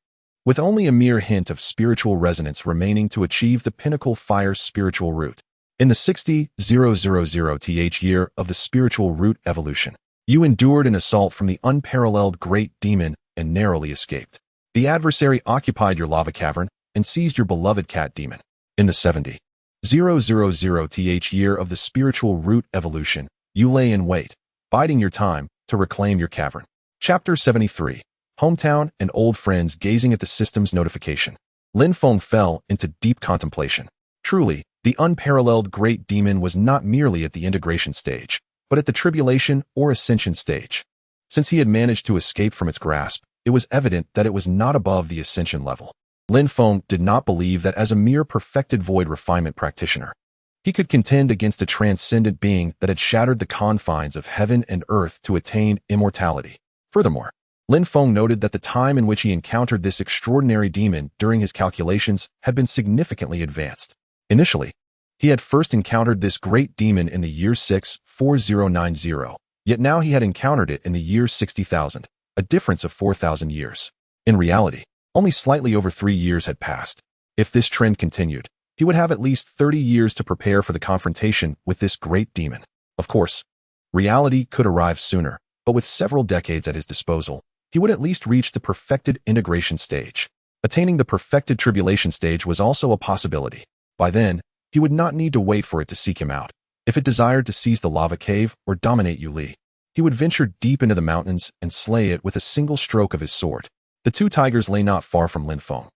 A: with only a mere hint of spiritual resonance remaining to achieve the pinnacle fire spiritual root. In the 60,000th year of the spiritual root evolution, you endured an assault from the unparalleled great demon and narrowly escaped. The adversary occupied your lava cavern and seized your beloved cat demon. In the 70,000th year of the spiritual root evolution, you lay in wait, biding your time to reclaim your cavern. Chapter 73. Hometown and old friends gazing at the system's notification. Lin Feng fell into deep contemplation. Truly, the unparalleled great demon was not merely at the integration stage, but at the tribulation or ascension stage. Since he had managed to escape from its grasp, it was evident that it was not above the ascension level. Lin Feng did not believe that as a mere perfected void refinement practitioner, he could contend against a transcendent being that had shattered the confines of heaven and earth to attain immortality. Furthermore, Lin Feng noted that the time in which he encountered this extraordinary demon during his calculations had been significantly advanced. Initially, he had first encountered this great demon in the year 64090, yet now he had encountered it in the year 60,000, a difference of 4,000 years. In reality, only slightly over 3 years had passed. If this trend continued, he would have at least 30 years to prepare for the confrontation with this great demon. Of course, reality could arrive sooner, but with several decades at his disposal, he would at least reach the perfected integration stage. Attaining the perfected tribulation stage was also a possibility. By then, he would not need to wait for it to seek him out. If it desired to seize the lava cave or dominate Yuli, he would venture deep into the mountains and slay it with a single stroke of his sword. The 2 tigers lay not far from Lin Feng,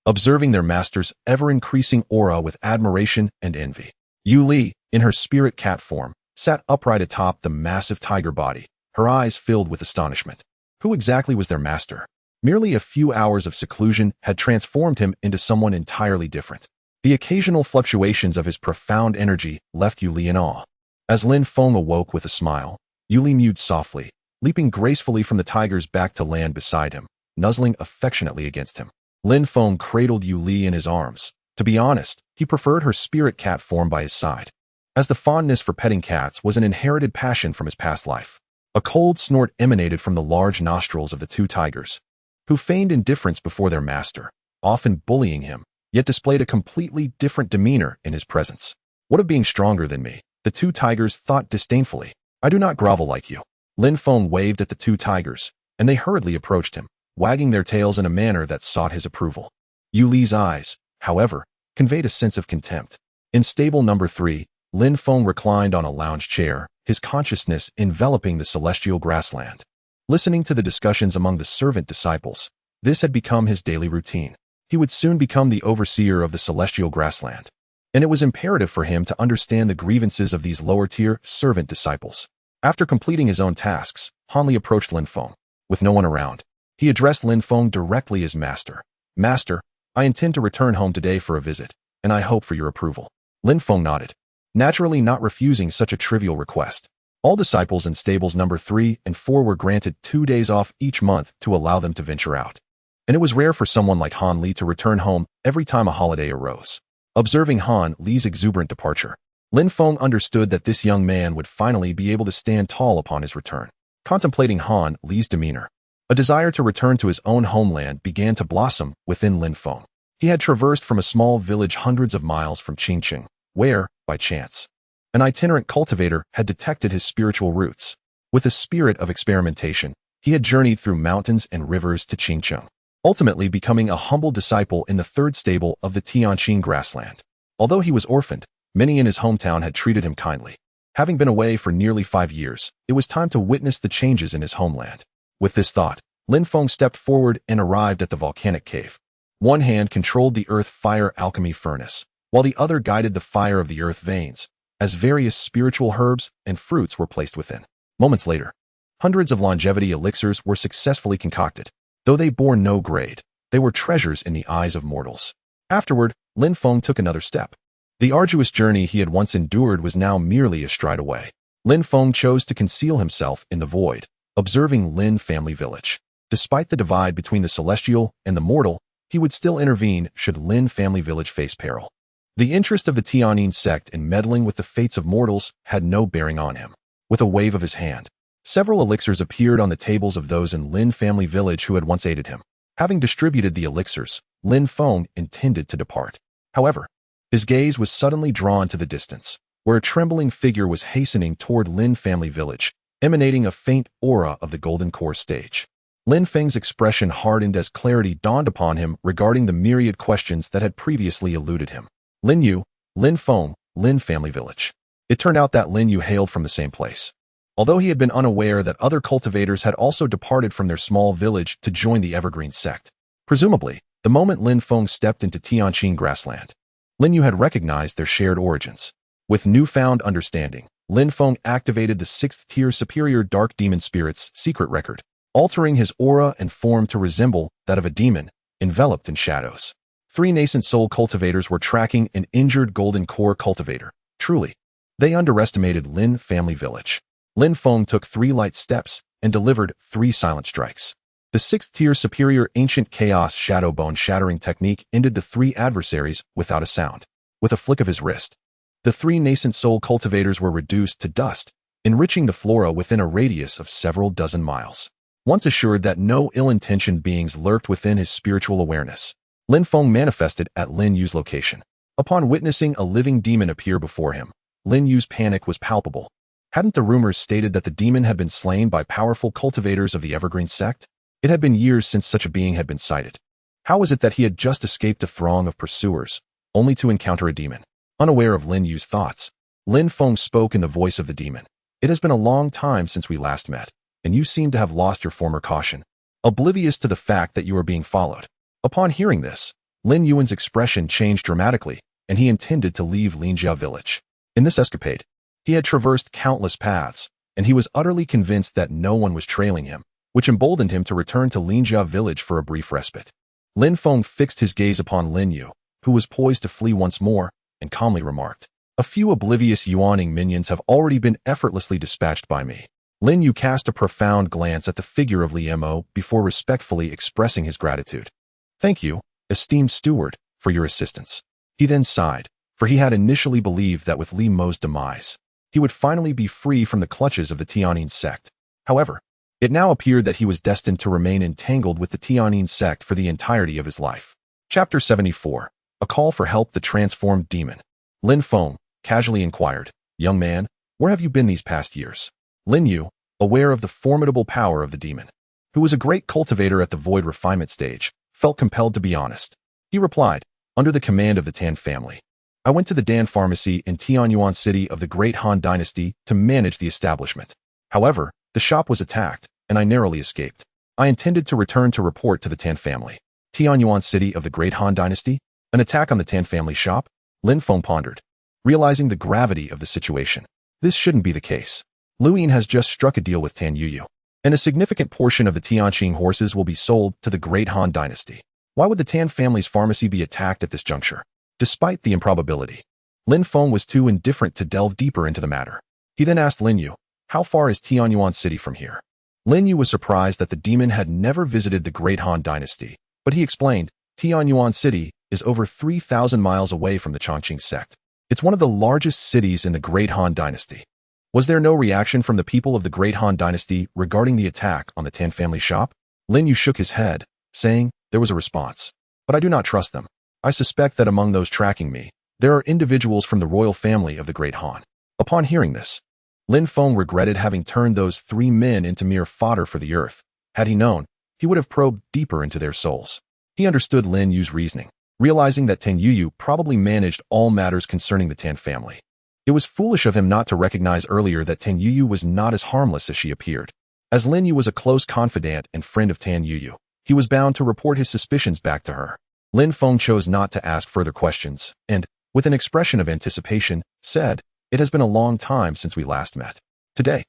A: observing their master's ever-increasing aura with admiration and envy. Yuli, in her spirit cat form, sat upright atop the massive tiger body, her eyes filled with astonishment. Who exactly was their master? Merely a few hours of seclusion had transformed him into someone entirely different. The occasional fluctuations of his profound energy left Yuli in awe. As Lin Feng awoke with a smile, Yuli mewed softly, leaping gracefully from the tiger's back to land beside him, nuzzling affectionately against him. Lin Feng cradled Yuli in his arms. To be honest, he preferred her spirit cat form by his side, as the fondness for petting cats was an inherited passion from his past life. A cold snort emanated from the large nostrils of the 2 tigers, who feigned indifference before their master, often bullying him, yet displayed a completely different demeanor in his presence. What of being stronger than me? The 2 tigers thought disdainfully. I do not grovel like you. Lin Feng waved at the 2 tigers, and they hurriedly approached him, wagging their tails in a manner that sought his approval. Yuli's eyes, however, conveyed a sense of contempt. In stable number 3, Lin Feng reclined on a lounge chair, his consciousness enveloping the celestial grassland. Listening to the discussions among the servant disciples, this had become his daily routine. He would soon become the overseer of the celestial grassland, and it was imperative for him to understand the grievances of these lower-tier servant disciples. After completing his own tasks, Hanli approached Lin Feng. With no one around, he addressed Lin Feng directly as master. Master, I intend to return home today for a visit, and I hope for your approval. Lin Feng nodded, naturally not refusing such a trivial request. All disciples in stables number 3 and 4 were granted 2 days off each month to allow them to venture out. and it was rare for someone like Han Li to return home every time a holiday arose. Observing Han Li's exuberant departure, Lin Feng understood that this young man would finally be able to stand tall upon his return. Contemplating Han Li's demeanor, a desire to return to his own homeland began to blossom within Lin Feng. He had traversed from a small village hundreds of miles from Qingqing, where, by chance, an itinerant cultivator had detected his spiritual roots. With a spirit of experimentation, he had journeyed through mountains and rivers to Qingqing, ultimately becoming a humble disciple in the third stable of the Tianqing grassland. Although he was orphaned, many in his hometown had treated him kindly. Having been away for nearly 5 years, it was time to witness the changes in his homeland. With this thought, Lin Feng stepped forward and arrived at the volcanic cave. One hand controlled the earth fire alchemy furnace, while the other guided the fire of the earth veins, as various spiritual herbs and fruits were placed within. Moments later, hundreds of longevity elixirs were successfully concocted. Though they bore no grade, they were treasures in the eyes of mortals. Afterward, Lin Feng took another step. The arduous journey he had once endured was now merely a stride away. Lin Feng chose to conceal himself in the void, observing Lin family village. Despite the divide between the celestial and the mortal, he would still intervene should Lin family village face peril. The interest of the Tianyin sect in meddling with the fates of mortals had no bearing on him. With a wave of his hand, several elixirs appeared on the tables of those in Lin family village who had once aided him. Having distributed the elixirs, Lin Feng intended to depart. However, his gaze was suddenly drawn to the distance, where a trembling figure was hastening toward Lin family village, emanating a faint aura of the golden core stage. Lin Feng's expression hardened as clarity dawned upon him regarding the myriad questions that had previously eluded him. Lin Yu, Lin Feng, Lin family village. It turned out that Lin Yu hailed from the same place. Although he had been unaware that other cultivators had also departed from their small village to join the Evergreen sect. Presumably, the moment Lin Feng stepped into Tianqing grassland, Lin Yu had recognized their shared origins. With newfound understanding, Lin Feng activated the 6th-tier Superior Dark Demon Spirit's secret record, altering his aura and form to resemble that of a demon, enveloped in shadows. 3 nascent soul cultivators were tracking an injured golden core cultivator. Truly, they underestimated Lin family village. Lin Feng took 3 light steps and delivered 3 silent strikes. The 6th-tier Superior Ancient Chaos Shadow Bone Shattering technique ended the 3 adversaries without a sound. With a flick of his wrist, the 3 nascent soul cultivators were reduced to dust, enriching the flora within a radius of several dozen miles. Once assured that no ill-intentioned beings lurked within his spiritual awareness, Lin Feng manifested at Lin Yu's location. Upon witnessing a living demon appear before him, Lin Yu's panic was palpable. Hadn't the rumors stated that the demon had been slain by powerful cultivators of the Evergreen sect? It had been years since such a being had been sighted. How was it that he had just escaped a throng of pursuers, only to encounter a demon? Unaware of Lin Yu's thoughts, Lin Feng spoke in the voice of the demon. It has been a long time since we last met, and you seem to have lost your former caution, oblivious to the fact that you are being followed. Upon hearing this, Lin Yuan's expression changed dramatically, and he intended to leave Linjia village. In this escapade, he had traversed countless paths, and he was utterly convinced that no one was trailing him, which emboldened him to return to Linjia village for a brief respite. Lin Feng fixed his gaze upon Lin Yu, who was poised to flee once more, and calmly remarked, "A few oblivious Yuaning minions have already been effortlessly dispatched by me." Lin Yu cast a profound glance at the figure of Li Mo before respectfully expressing his gratitude. "Thank you, esteemed steward, for your assistance." He then sighed, for he had initially believed that with Li Mo's demise, he would finally be free from the clutches of the Tianyin sect. However, it now appeared that he was destined to remain entangled with the Tianyin sect for the entirety of his life. Chapter 74. A Call for Help. The Transformed Demon. Lin Feng casually inquired, "Young man, where have you been these past years?" Lin Yu, aware of the formidable power of the demon, who was a great cultivator at the void refinement stage, felt compelled to be honest. He replied, "Under the command of the Tan family, I went to the Dan Pharmacy in Tianyuan City of the Great Han Dynasty to manage the establishment. However, the shop was attacked, and I narrowly escaped. I intended to return to report to the Tan family." Tianyuan City of the Great Han Dynasty? An attack on the Tan family shop? Lin Feng pondered, realizing the gravity of the situation. This shouldn't be the case. Luyin has just struck a deal with Tan Yuyu, and a significant portion of the Tianqing horses will be sold to the Great Han Dynasty. Why would the Tan family's pharmacy be attacked at this juncture? Despite the improbability, Lin Feng was too indifferent to delve deeper into the matter. He then asked Lin Yu, "How far is Tianyuan City from here?" Lin Yu was surprised that the demon had never visited the Great Han Dynasty, But he explained, Tianyuan City is over 3,000 miles away from the Chongqing sect. It's one of the largest cities in the Great Han Dynasty. Was there no reaction from the people of the Great Han Dynasty regarding the attack on the Tan family shop? Lin Yu shook his head, saying, there was a response. But I do not trust them. I suspect that among those tracking me, there are individuals from the royal family of the Great Han. Upon hearing this, Lin Feng regretted having turned those 3 men into mere fodder for the earth. Had he known, he would have probed deeper into their souls. He understood Lin Yu's reasoning, realizing that Tan Yuyu probably managed all matters concerning the Tan family. It was foolish of him not to recognize earlier that Tan Yuyu was not as harmless as she appeared. As Lin Yu was a close confidant and friend of Tan Yuyu, he was bound to report his suspicions back to her. Lin Feng chose not to ask further questions and, with an expression of anticipation, said, it has been a long time since we last met. Today,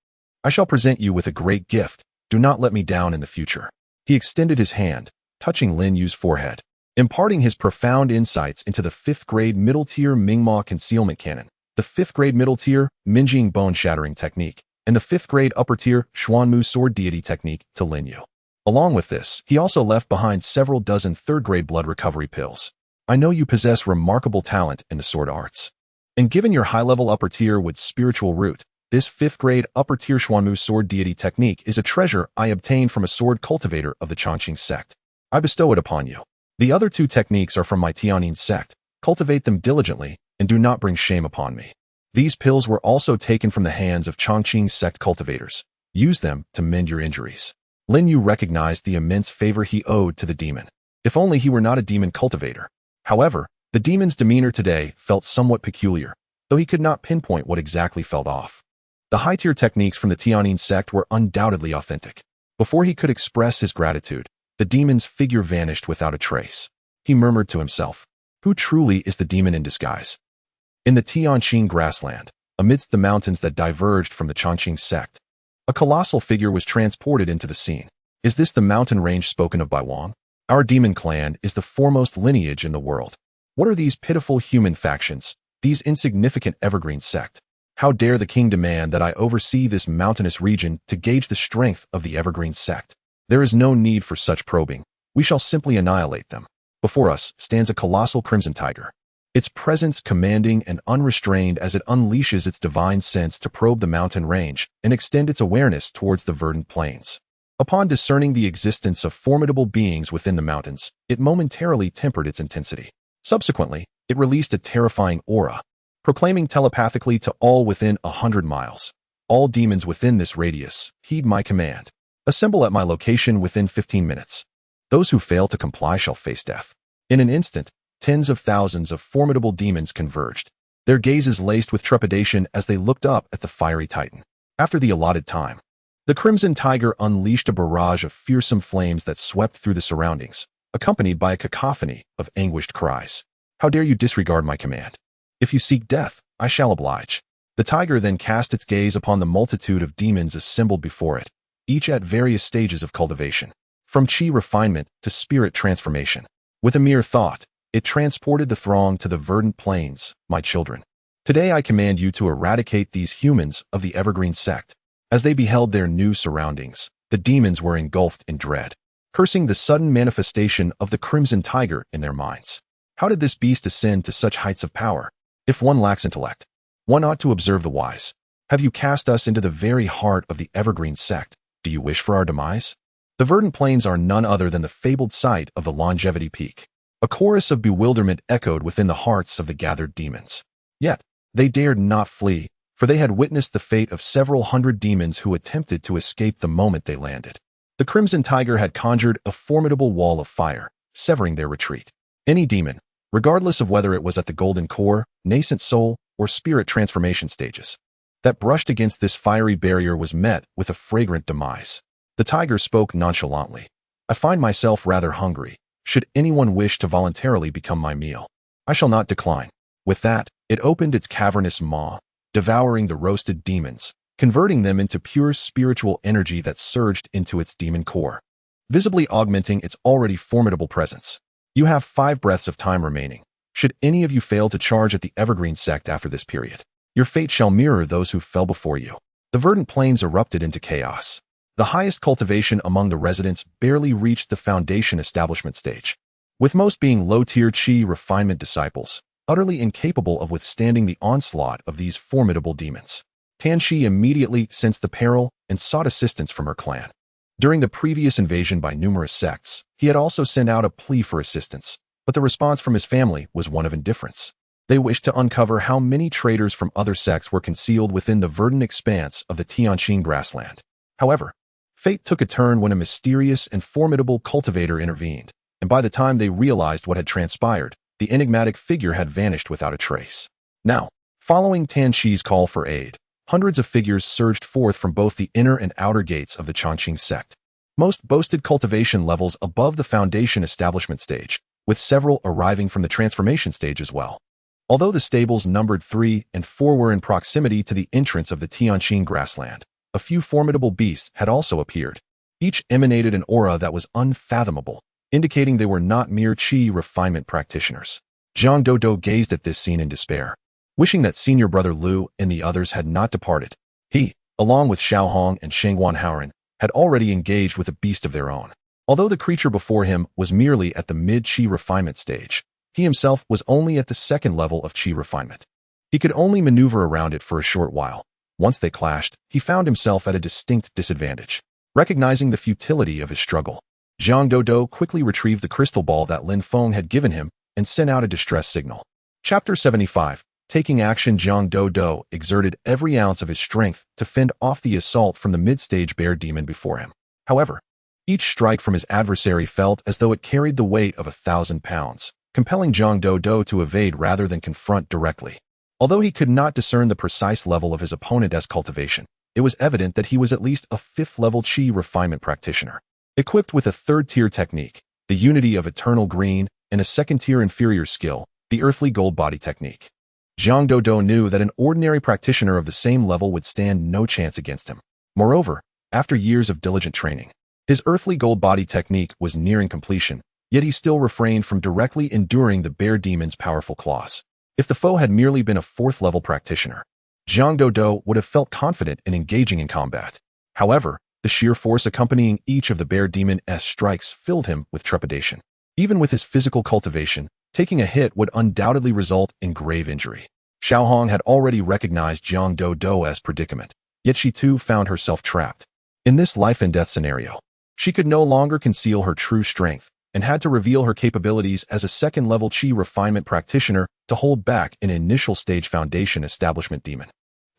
A: I shall present you with a great gift. Do not let me down in the future. He extended his hand, touching Lin Yu's forehead, imparting his profound insights into the 5th grade middle-tier Mingma concealment cannon, the 5th grade middle-tier Minjing bone-shattering technique, and the 5th grade upper-tier Xuanmu sword deity technique to Lin Yu. Along with this, he also left behind several dozen 3rd grade blood recovery pills. I know you possess remarkable talent in the sword arts. And given your high-level upper-tier with spiritual root, this 5th grade upper-tier Xuanmu sword deity technique is a treasure I obtained from a sword cultivator of the Chongqing sect. I bestow it upon you. The other 2 techniques are from my Tianyin sect. Cultivate them diligently and do not bring shame upon me. These pills were also taken from the hands of Chongqing sect cultivators. Use them to mend your injuries. Lin Yu recognized the immense favor he owed to the demon. If only he were not a demon cultivator. However, the demon's demeanor today felt somewhat peculiar, though he could not pinpoint what exactly felt off. The high-tier techniques from the Tianyin sect were undoubtedly authentic. Before he could express his gratitude, the demon's figure vanished without a trace. He murmured to himself, who truly is the demon in disguise? In the Tianqing grassland, amidst the mountains that diverged from the Chongqing sect, a colossal figure was transported into the scene. Is this the mountain range spoken of by Wang? Our demon clan is the foremost lineage in the world. What are these pitiful human factions, these insignificant evergreen sect? How dare the king demand that I oversee this mountainous region to gauge the strength of the evergreen sect? There is no need for such probing. We shall simply annihilate them. Before us stands a colossal crimson tiger. Its presence commanding and unrestrained as it unleashes its divine sense to probe the mountain range and extend its awareness towards the verdant plains. Upon discerning the existence of formidable beings within the mountains, it momentarily tempered its intensity. Subsequently, it released a terrifying aura, proclaiming telepathically to all within 100 miles. All demons within this radius, heed my command. Assemble at my location within 15 minutes. Those who fail to comply shall face death. In an instant, tens of thousands of formidable demons converged, their gazes laced with trepidation as they looked up at the fiery titan. After the allotted time, the crimson tiger unleashed a barrage of fearsome flames that swept through the surroundings, accompanied by a cacophony of anguished cries. How dare you disregard my command? If you seek death, I shall oblige. The tiger then cast its gaze upon the multitude of demons assembled before it, each at various stages of cultivation, from chi refinement to spirit transformation. With a mere thought, it transported the throng to the verdant plains. My children, today I command you to eradicate these humans of the evergreen sect. As they beheld their new surroundings, the demons were engulfed in dread, cursing the sudden manifestation of the crimson tiger in their minds. How did this beast ascend to such heights of power? If one lacks intellect, one ought to observe the wise. Have you cast us into the very heart of the evergreen sect? Do you wish for our demise? The verdant plains are none other than the fabled site of the longevity peak. A chorus of bewilderment echoed within the hearts of the gathered demons. Yet, they dared not flee, for they had witnessed the fate of several hundred demons who attempted to escape the moment they landed. The crimson tiger had conjured a formidable wall of fire, severing their retreat. Any demon, regardless of whether it was at the golden core, nascent soul, or spirit transformation stages, that brushed against this fiery barrier was met with a fragrant demise. The tiger spoke nonchalantly. I find myself rather hungry. Should anyone wish to voluntarily become my meal, I shall not decline. With that, it opened its cavernous maw, devouring the roasted demons, converting them into pure spiritual energy that surged into its demon core, visibly augmenting its already formidable presence. You have 5 breaths of time remaining. Should any of you fail to charge at the evergreen sect after this period, your fate shall mirror those who fell before you. The verdant plains erupted into chaos. The highest cultivation among the residents barely reached the foundation establishment stage, with most being low-tier Qi refinement disciples, utterly incapable of withstanding the onslaught of these formidable demons. Tianxi immediately sensed the peril and sought assistance from her clan. During the previous invasion by numerous sects, he had also sent out a plea for assistance, but the response from his family was one of indifference. They wished to uncover how many traitors from other sects were concealed within the verdant expanse of the Tianxin grassland. However, fate took a turn when a mysterious and formidable cultivator intervened, and by the time they realized what had transpired, the enigmatic figure had vanished without a trace. Now, following Tianxi's call for aid, hundreds of figures surged forth from both the inner and outer gates of the Chongqing sect. Most boasted cultivation levels above the foundation establishment stage, with several arriving from the transformation stage as well. Although the stables numbered 3 and 4 were in proximity to the entrance of the Tianxin grassland, a few formidable beasts had also appeared. Each emanated an aura that was unfathomable, indicating they were not mere Qi refinement practitioners. Zhang Dodo gazed at this scene in despair, wishing that senior brother Lu and the others had not departed. He, along with Xiao Hong and Shengwan Haoren, had already engaged with a beast of their own. Although the creature before him was merely at the mid-Qi refinement stage, he himself was only at the second level of Qi refinement. He could only maneuver around it for a short while. Once they clashed, he found himself at a distinct disadvantage. Recognizing the futility of his struggle, Zhang Dodo quickly retrieved the crystal ball that Lin Feng had given him and sent out a distress signal. Chapter 75. Taking action. Zhang Dodo exerted every ounce of his strength to fend off the assault from the mid-stage bear demon before him. However, each strike from his adversary felt as though it carried the weight of 1,000 pounds, compelling Zhang Dodo to evade rather than confront directly. Although he could not discern the precise level of his opponent's cultivation, it was evident that he was at least a 5th-level Qi refinement practitioner, equipped with a 3rd-tier technique, the Unity of Eternal Green, and a 2nd-tier inferior skill, the Earthly Gold Body technique. Zhang Dodo knew that an ordinary practitioner of the same level would stand no chance against him. Moreover, after years of diligent training, his Earthly Gold Body technique was nearing completion, yet he still refrained from directly enduring the bear demon's powerful claws. If the foe had merely been a 4th-level practitioner, Zhang Dodo would have felt confident in engaging in combat. However, the sheer force accompanying each of the bear demon's strikes filled him with trepidation. Even with his physical cultivation, taking a hit would undoubtedly result in grave injury. Xiao Hong had already recognized Zhang Dodo's predicament, yet she too found herself trapped. In this life-and-death scenario, she could no longer conceal her true strength and had to reveal her capabilities as a 2nd-level Qi refinement practitioner to hold back an initial-stage foundation establishment demon.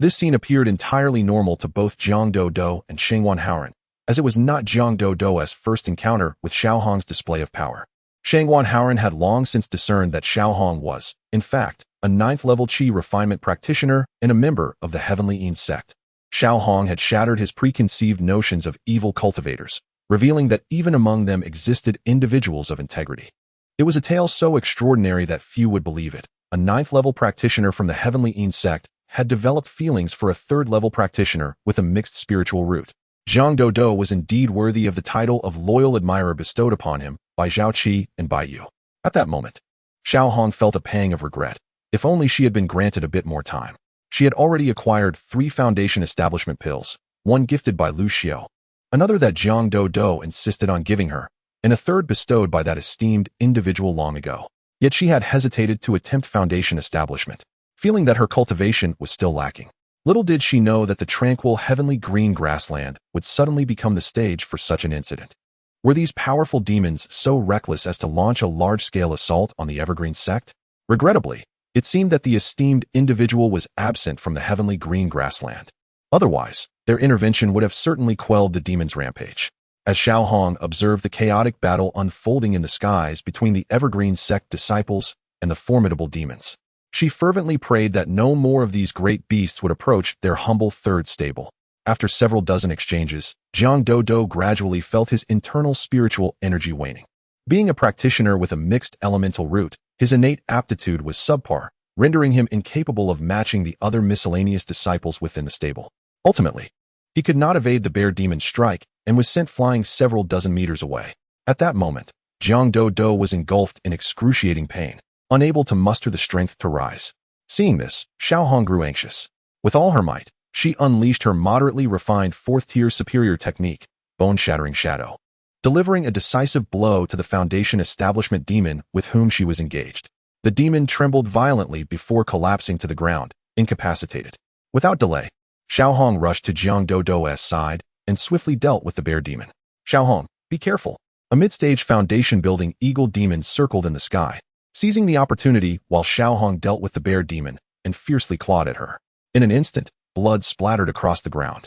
A: This scene appeared entirely normal to both Zhang Dodo and Shengwan Haoren, as it was not Zhang Dodo's first encounter with Xiao Hong's display of power. Shengwan Haoren had long since discerned that Xiao Hong was, in fact, a 9th-level Qi refinement practitioner and a member of the Heavenly Eons sect. Xiao Hong had shattered his preconceived notions of evil cultivators, revealing that even among them existed individuals of integrity. It was a tale so extraordinary that few would believe it. A 9th-level practitioner from the Heavenly Eons sect had developed feelings for a 3rd-level practitioner with a mixed spiritual root. Zhang Dodo was indeed worthy of the title of loyal admirer bestowed upon him by Zhao Qi and Bai Yu. At that moment, Xiao Hong felt a pang of regret. If only she had been granted a bit more time. She had already acquired 3 foundation establishment pills, one gifted by Lu Xiao, another that Zhang Dodo insisted on giving her, and a 3rd bestowed by that esteemed individual long ago. Yet she had hesitated to attempt foundation establishment, feeling that her cultivation was still lacking. Little did she know that the tranquil heavenly green grassland would suddenly become the stage for such an incident. Were these powerful demons so reckless as to launch a large-scale assault on the Evergreen sect? Regrettably, it seemed that the esteemed individual was absent from the heavenly green grassland. Otherwise, their intervention would have certainly quelled the demon's rampage. As Xiao Hong observed the chaotic battle unfolding in the skies between the Evergreen sect disciples and the formidable demons, she fervently prayed that no more of these great beasts would approach their humble 3rd stable. After several dozen exchanges, Zhang Dodo gradually felt his internal spiritual energy waning. Being a practitioner with a mixed elemental root, his innate aptitude was subpar, rendering him incapable of matching the other miscellaneous disciples within the stable. Ultimately, he could not evade the bear demon's strike and was sent flying several dozen meters away. At that moment, Zhang Dodo was engulfed in excruciating pain, unable to muster the strength to rise. Seeing this, Xiao Hong grew anxious. With all her might, She unleashed her moderately refined fourth-tier superior technique, Bone-Shattering Shadow, delivering a decisive blow to the Foundation establishment demon with whom she was engaged. The demon trembled violently before collapsing to the ground, incapacitated. Without delay, Xiaohong rushed to Jiang Dodo's side and swiftly dealt with the bear demon. Xiaohong, be careful. A mid-stage foundation-building eagle demon circled in the sky, seizing the opportunity while Xiaohong dealt with the bear demon and fiercely clawed at her. In an instant, blood splattered across the ground.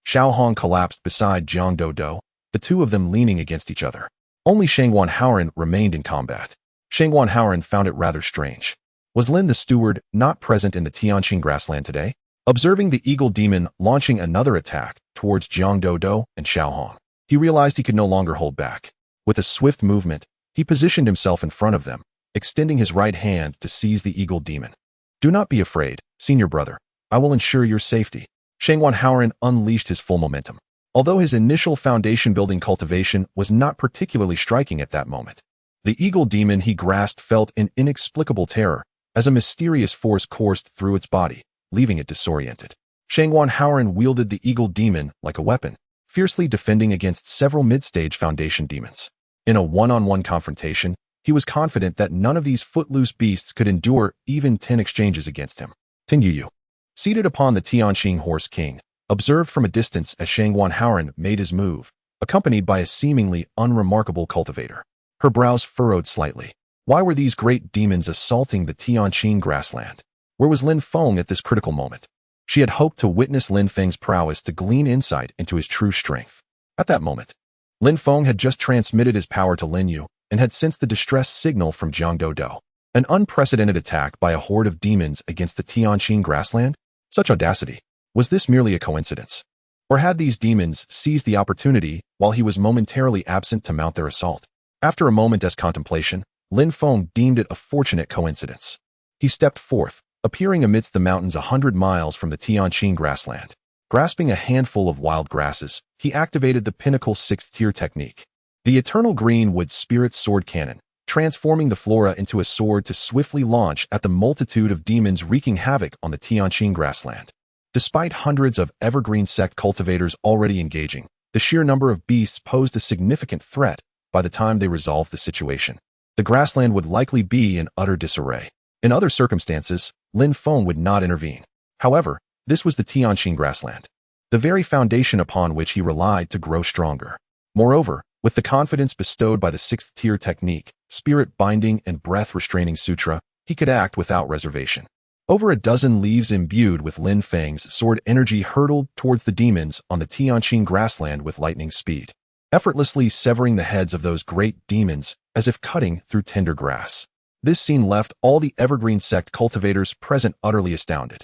A: Xiaohong collapsed beside Jiang Dodo, the two of them leaning against each other. Only Shangguan Haoran remained in combat. Shangguan Haoran found it rather strange. Was Lin the steward not present in the Tianqing grassland today? Observing the eagle demon launching another attack towards Jiang Dodo and Xiaohong, he realized he could no longer hold back. With a swift movement, he positioned himself in front of them, extending his right hand to seize the eagle demon. Do not be afraid, senior brother. I will ensure your safety. Shangguan Haoran unleashed his full momentum. Although his initial foundation-building cultivation was not particularly striking at that moment, the eagle demon he grasped felt an inexplicable terror as a mysterious force coursed through its body, leaving it disoriented. Shangguan Haoran wielded the eagle demon like a weapon, fiercely defending against several mid-stage foundation demons. In a one-on-one confrontation, he was confident that none of these footloose beasts could endure even 10 exchanges against him. Tin Yu, seated upon the Tianqing Horse King, observed from a distance as Shangguan Haoran made his move, accompanied by a seemingly unremarkable cultivator. Her brows furrowed slightly. Why were these great demons assaulting the Tianqing grassland? Where was Lin Feng at this critical moment? She had hoped to witness Lin Feng's prowess to glean insight into his true strength. At that moment, Lin Feng had just transmitted his power to Lin Yu and had sensed the distress signal from Jiang Dodo. An unprecedented attack by a horde of demons against the Tianqing grassland? Such audacity. Was this merely a coincidence? Or had these demons seized the opportunity while he was momentarily absent to mount their assault? After a moment's contemplation, Lin Feng deemed it a fortunate coincidence. He stepped forth, appearing amidst the mountains 100 miles from the Tianqing grassland. Grasping a handful of wild grasses, he activated the pinnacle 6th-tier technique, the Eternal Greenwood Spirit Sword Cannon, transforming the flora into a sword to swiftly launch at the multitude of demons wreaking havoc on the Tianqing grassland. Despite hundreds of evergreen sect cultivators already engaging, the sheer number of beasts posed a significant threat. By the time they resolved the situation, the grassland would likely be in utter disarray. In other circumstances, Lin Feng would not intervene. However, this was the Tianqing grassland, the very foundation upon which he relied to grow stronger. Moreover, with the confidence bestowed by the 6th-tier technique, spirit binding and breath-restraining sutra, he could act without reservation. Over a dozen leaves imbued with Lin Feng's sword energy hurtled towards the demons on the Tianqing grassland with lightning speed, effortlessly severing the heads of those great demons as if cutting through tender grass. This scene left all the evergreen sect cultivators present utterly astounded.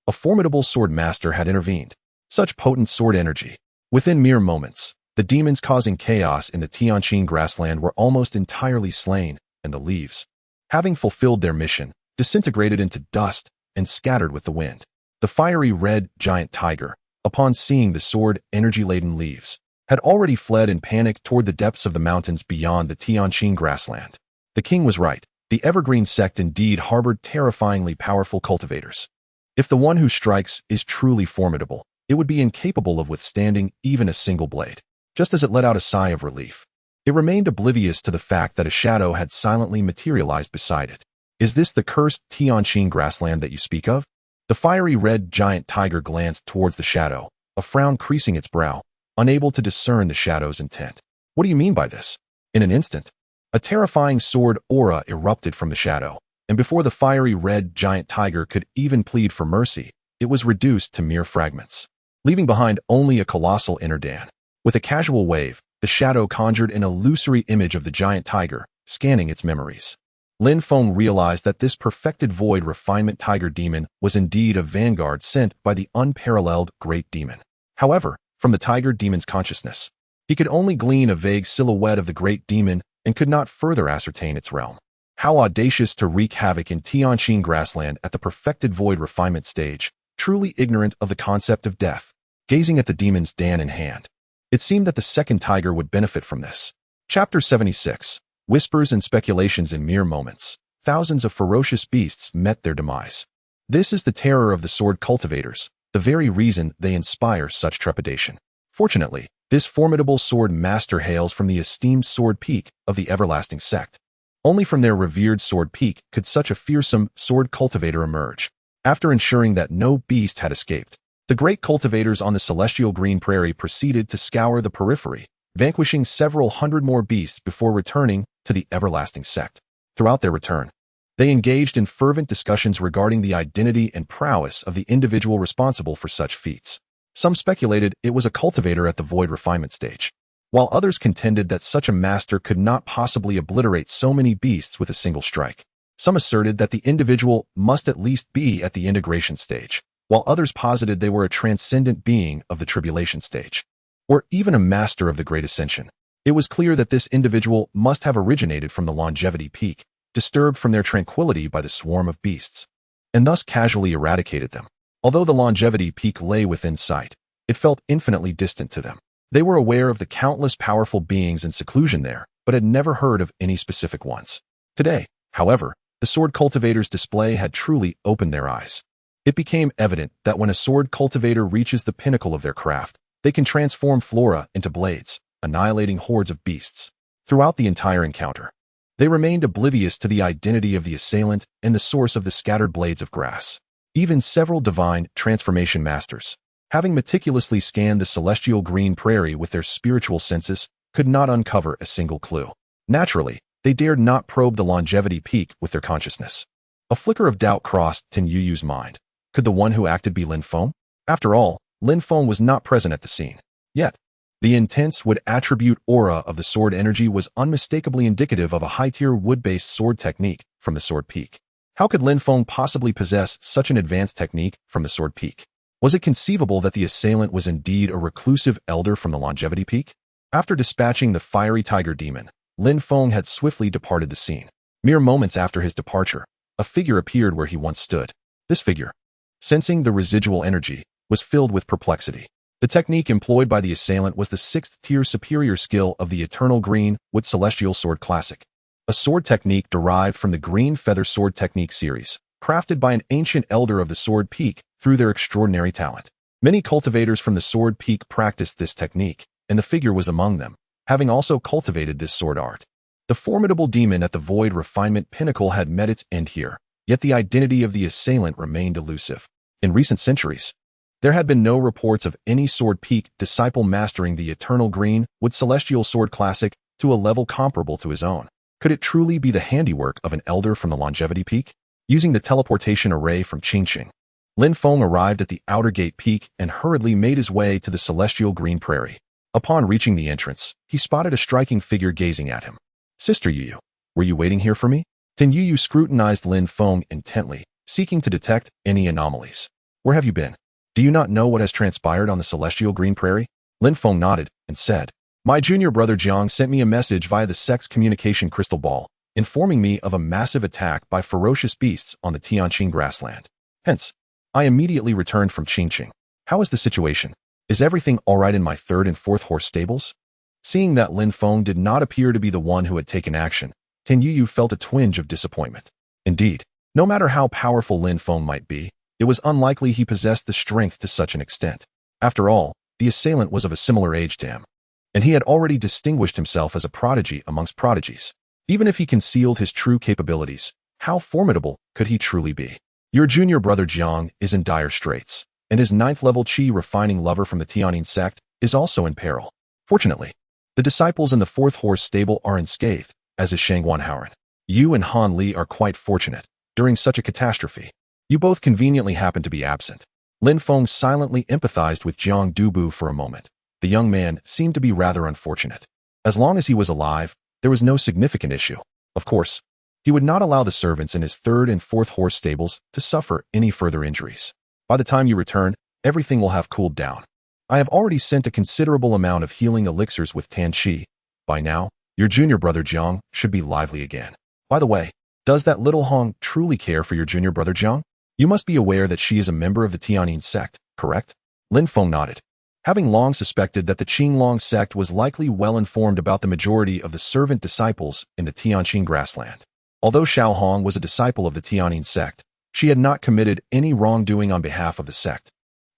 A: A formidable sword master had intervened. Such potent sword energy. Within mere moments, the demons causing chaos in the Tianqing grassland were almost entirely slain, and the leaves, having fulfilled their mission, disintegrated into dust and scattered with the wind. The fiery red giant tiger, upon seeing the sword energy-laden leaves, had already fled in panic toward the depths of the mountains beyond the Tianqing grassland. The king was right. The evergreen sect indeed harbored terrifyingly powerful cultivators. If the one who strikes is truly formidable, it would be incapable of withstanding even a single blade. Just as it let out a sigh of relief, it remained oblivious to the fact that a shadow had silently materialized beside it. Is this the cursed Tianqing grassland that you speak of? The fiery red giant tiger glanced towards the shadow, a frown creasing its brow, unable to discern the shadow's intent. What do you mean by this? In an instant, a terrifying sword aura erupted from the shadow, and before the fiery red giant tiger could even plead for mercy, it was reduced to mere fragments, leaving behind only a colossal inner dan. With a casual wave, the shadow conjured an illusory image of the giant tiger, scanning its memories. Lin Feng realized that this perfected void refinement tiger demon was indeed a vanguard sent by the unparalleled great demon. However, from the tiger demon's consciousness, he could only glean a vague silhouette of the great demon and could not further ascertain its realm. How audacious to wreak havoc in Tianqing grassland at the perfected void refinement stage, truly ignorant of the concept of death. Gazing at the demon's dan in hand, it seemed that the second tiger would benefit from this. Chapter 76. Whispers and speculations in mere moments. Thousands of ferocious beasts met their demise. This is the terror of the sword cultivators, the very reason they inspire such trepidation. Fortunately, this formidable sword master hails from the esteemed sword peak of the everlasting sect. Only from their revered sword peak could such a fearsome sword cultivator emerge. After ensuring that no beast had escaped, the great cultivators on the celestial green prairie proceeded to scour the periphery, vanquishing several hundred more beasts before returning to the everlasting sect. Throughout their return, they engaged in fervent discussions regarding the identity and prowess of the individual responsible for such feats. Some speculated it was a cultivator at the void refinement stage, while others contended that such a master could not possibly obliterate so many beasts with a single strike. Some asserted that the individual must at least be at the integration stage, while others posited they were a transcendent being of the tribulation stage, or even a master of the great ascension. It was clear that this individual must have originated from the longevity peak, disturbed from their tranquility by the swarm of beasts, and thus casually eradicated them. Although the longevity peak lay within sight, it felt infinitely distant to them. They were aware of the countless powerful beings in seclusion there, but had never heard of any specific ones. Today, however, the sword cultivator's display had truly opened their eyes. It became evident that when a sword cultivator reaches the pinnacle of their craft, they can transform flora into blades, annihilating hordes of beasts. Throughout the entire encounter, they remained oblivious to the identity of the assailant and the source of the scattered blades of grass. Even several divine transformation masters, having meticulously scanned the celestial green prairie with their spiritual senses, could not uncover a single clue. Naturally, they dared not probe the longevity peak with their consciousness. A flicker of doubt crossed Tin Yuyu's mind. Could the one who acted be Lin Feng? After all, Lin Feng was not present at the scene. Yet, the intense wood-attribute aura of the sword energy was unmistakably indicative of a high-tier wood-based sword technique from the sword peak. How could Lin Feng possibly possess such an advanced technique from the sword peak? Was it conceivable that the assailant was indeed a reclusive elder from the longevity peak? After dispatching the fiery tiger demon, Lin Feng had swiftly departed the scene. Mere moments after his departure, a figure appeared where he once stood. This figure, sensing the residual energy, was filled with perplexity. The technique employed by the assailant was the 6th-tier superior skill of the Eternal Green Wood Celestial Sword Classic, a sword technique derived from the Green Feather Sword Technique series, crafted by an ancient elder of the Sword Peak through their extraordinary talent. Many cultivators from the Sword Peak practiced this technique, and the figure was among them, having also cultivated this sword art. The formidable demon at the Void Refinement Pinnacle had met its end here, yet the identity of the assailant remained elusive. In recent centuries, there had been no reports of any Sword Peak disciple mastering the Eternal Green Wood Celestial Sword Classic to a level comparable to his own. Could it truly be the handiwork of an elder from the Longevity Peak? Using the teleportation array from Qingqing, Lin Feng arrived at the Outer Gate Peak and hurriedly made his way to the celestial green prairie. Upon reaching the entrance, he spotted a striking figure gazing at him. Sister Yuyu, were you waiting here for me? Tin Yuyu scrutinized Lin Feng intently, seeking to detect any anomalies. Where have you been? Do you not know what has transpired on the celestial green prairie? Lin Feng nodded and said, My junior brother Jiang sent me a message via the sect's communication crystal ball, informing me of a massive attack by ferocious beasts on the Tianqing grassland. Hence, I immediately returned from Qingqing. How is the situation? Is everything all right in my 3rd and 4th horse stables? Seeing that Lin Feng did not appear to be the one who had taken action, Tin Yuyu felt a twinge of disappointment. Indeed, no matter how powerful Lin Feng might be, it was unlikely he possessed the strength to such an extent. After all, the assailant was of a similar age to him, and he had already distinguished himself as a prodigy amongst prodigies. Even if he concealed his true capabilities, how formidable could he truly be? Your junior brother Jiang is in dire straits, and his 9th-level Qi refining lover from the Tianyin sect is also in peril. Fortunately, the disciples in the 4th horse stable are unscathed, as is Shangguan Haoran. You and Han Li are quite fortunate. During such a catastrophe, you both conveniently happen to be absent. Lin Feng silently empathized with Jiang Dubu for a moment. The young man seemed to be rather unfortunate. As long as he was alive, there was no significant issue. Of course, he would not allow the servants in his 3rd and 4th horse stables to suffer any further injuries. By the time you return, everything will have cooled down. I have already sent a considerable amount of healing elixirs with Tan Qi. By now, your junior brother Jiang should be lively again. By the way, does that little Hong truly care for your junior brother Jiang? You must be aware that she is a member of the Tianyin sect, correct? Lin Feng nodded. Having long suspected that the Qinglong sect was likely well informed about the majority of the servant disciples in the Tianqing grassland. Although Xiao Hong was a disciple of the Tianyin sect, she had not committed any wrongdoing on behalf of the sect.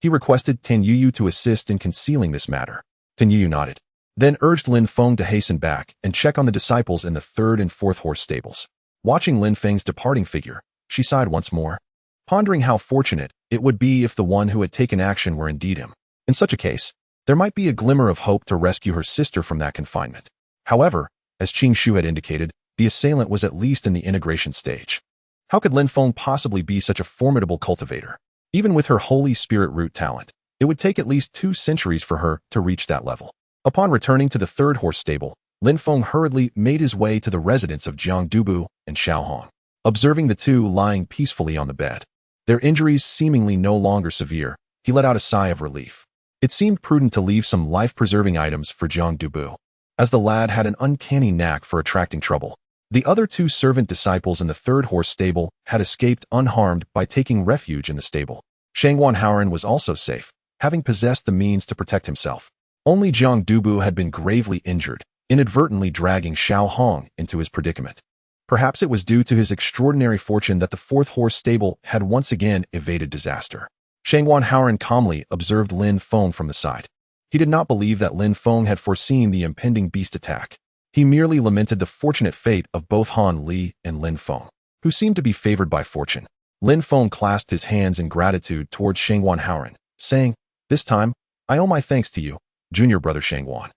A: He requested Tan Yuyu to assist in concealing this matter. Tan Yuyu nodded, then urged Lin Feng to hasten back and check on the disciples in the third and fourth horse stables. Watching Lin Feng's departing figure, she sighed once more, pondering how fortunate it would be if the one who had taken action were indeed him. In such a case, there might be a glimmer of hope to rescue her sister from that confinement. However, as Qing Shu had indicated, the assailant was at least in the integration stage. How could Lin Feng possibly be such a formidable cultivator? Even with her Holy Spirit root talent, it would take at least 2 centuries for her to reach that level. Upon returning to the third horse stable, Lin Feng hurriedly made his way to the residence of Jiang Dubu and Xiao Hong. Observing the two lying peacefully on the bed, their injuries seemingly no longer severe, he let out a sigh of relief. It seemed prudent to leave some life-preserving items for Jiang Dubu, as the lad had an uncanny knack for attracting trouble. The other 2 servant disciples in the third horse stable had escaped unharmed by taking refuge in the stable. Shangguan Haoran was also safe, having possessed the means to protect himself. Only Jiang Dubu had been gravely injured, inadvertently dragging Xiao Hong into his predicament. Perhaps it was due to his extraordinary fortune that the fourth horse stable had once again evaded disaster. Shangguan Haoran calmly observed Lin Feng from the side. He did not believe that Lin Feng had foreseen the impending beast attack. He merely lamented the fortunate fate of both Han Li and Lin Feng, who seemed to be favored by fortune. Lin Feng clasped his hands in gratitude towards Shangguan Haoran, saying, "This time, I owe my thanks to you, junior brother Shangguan,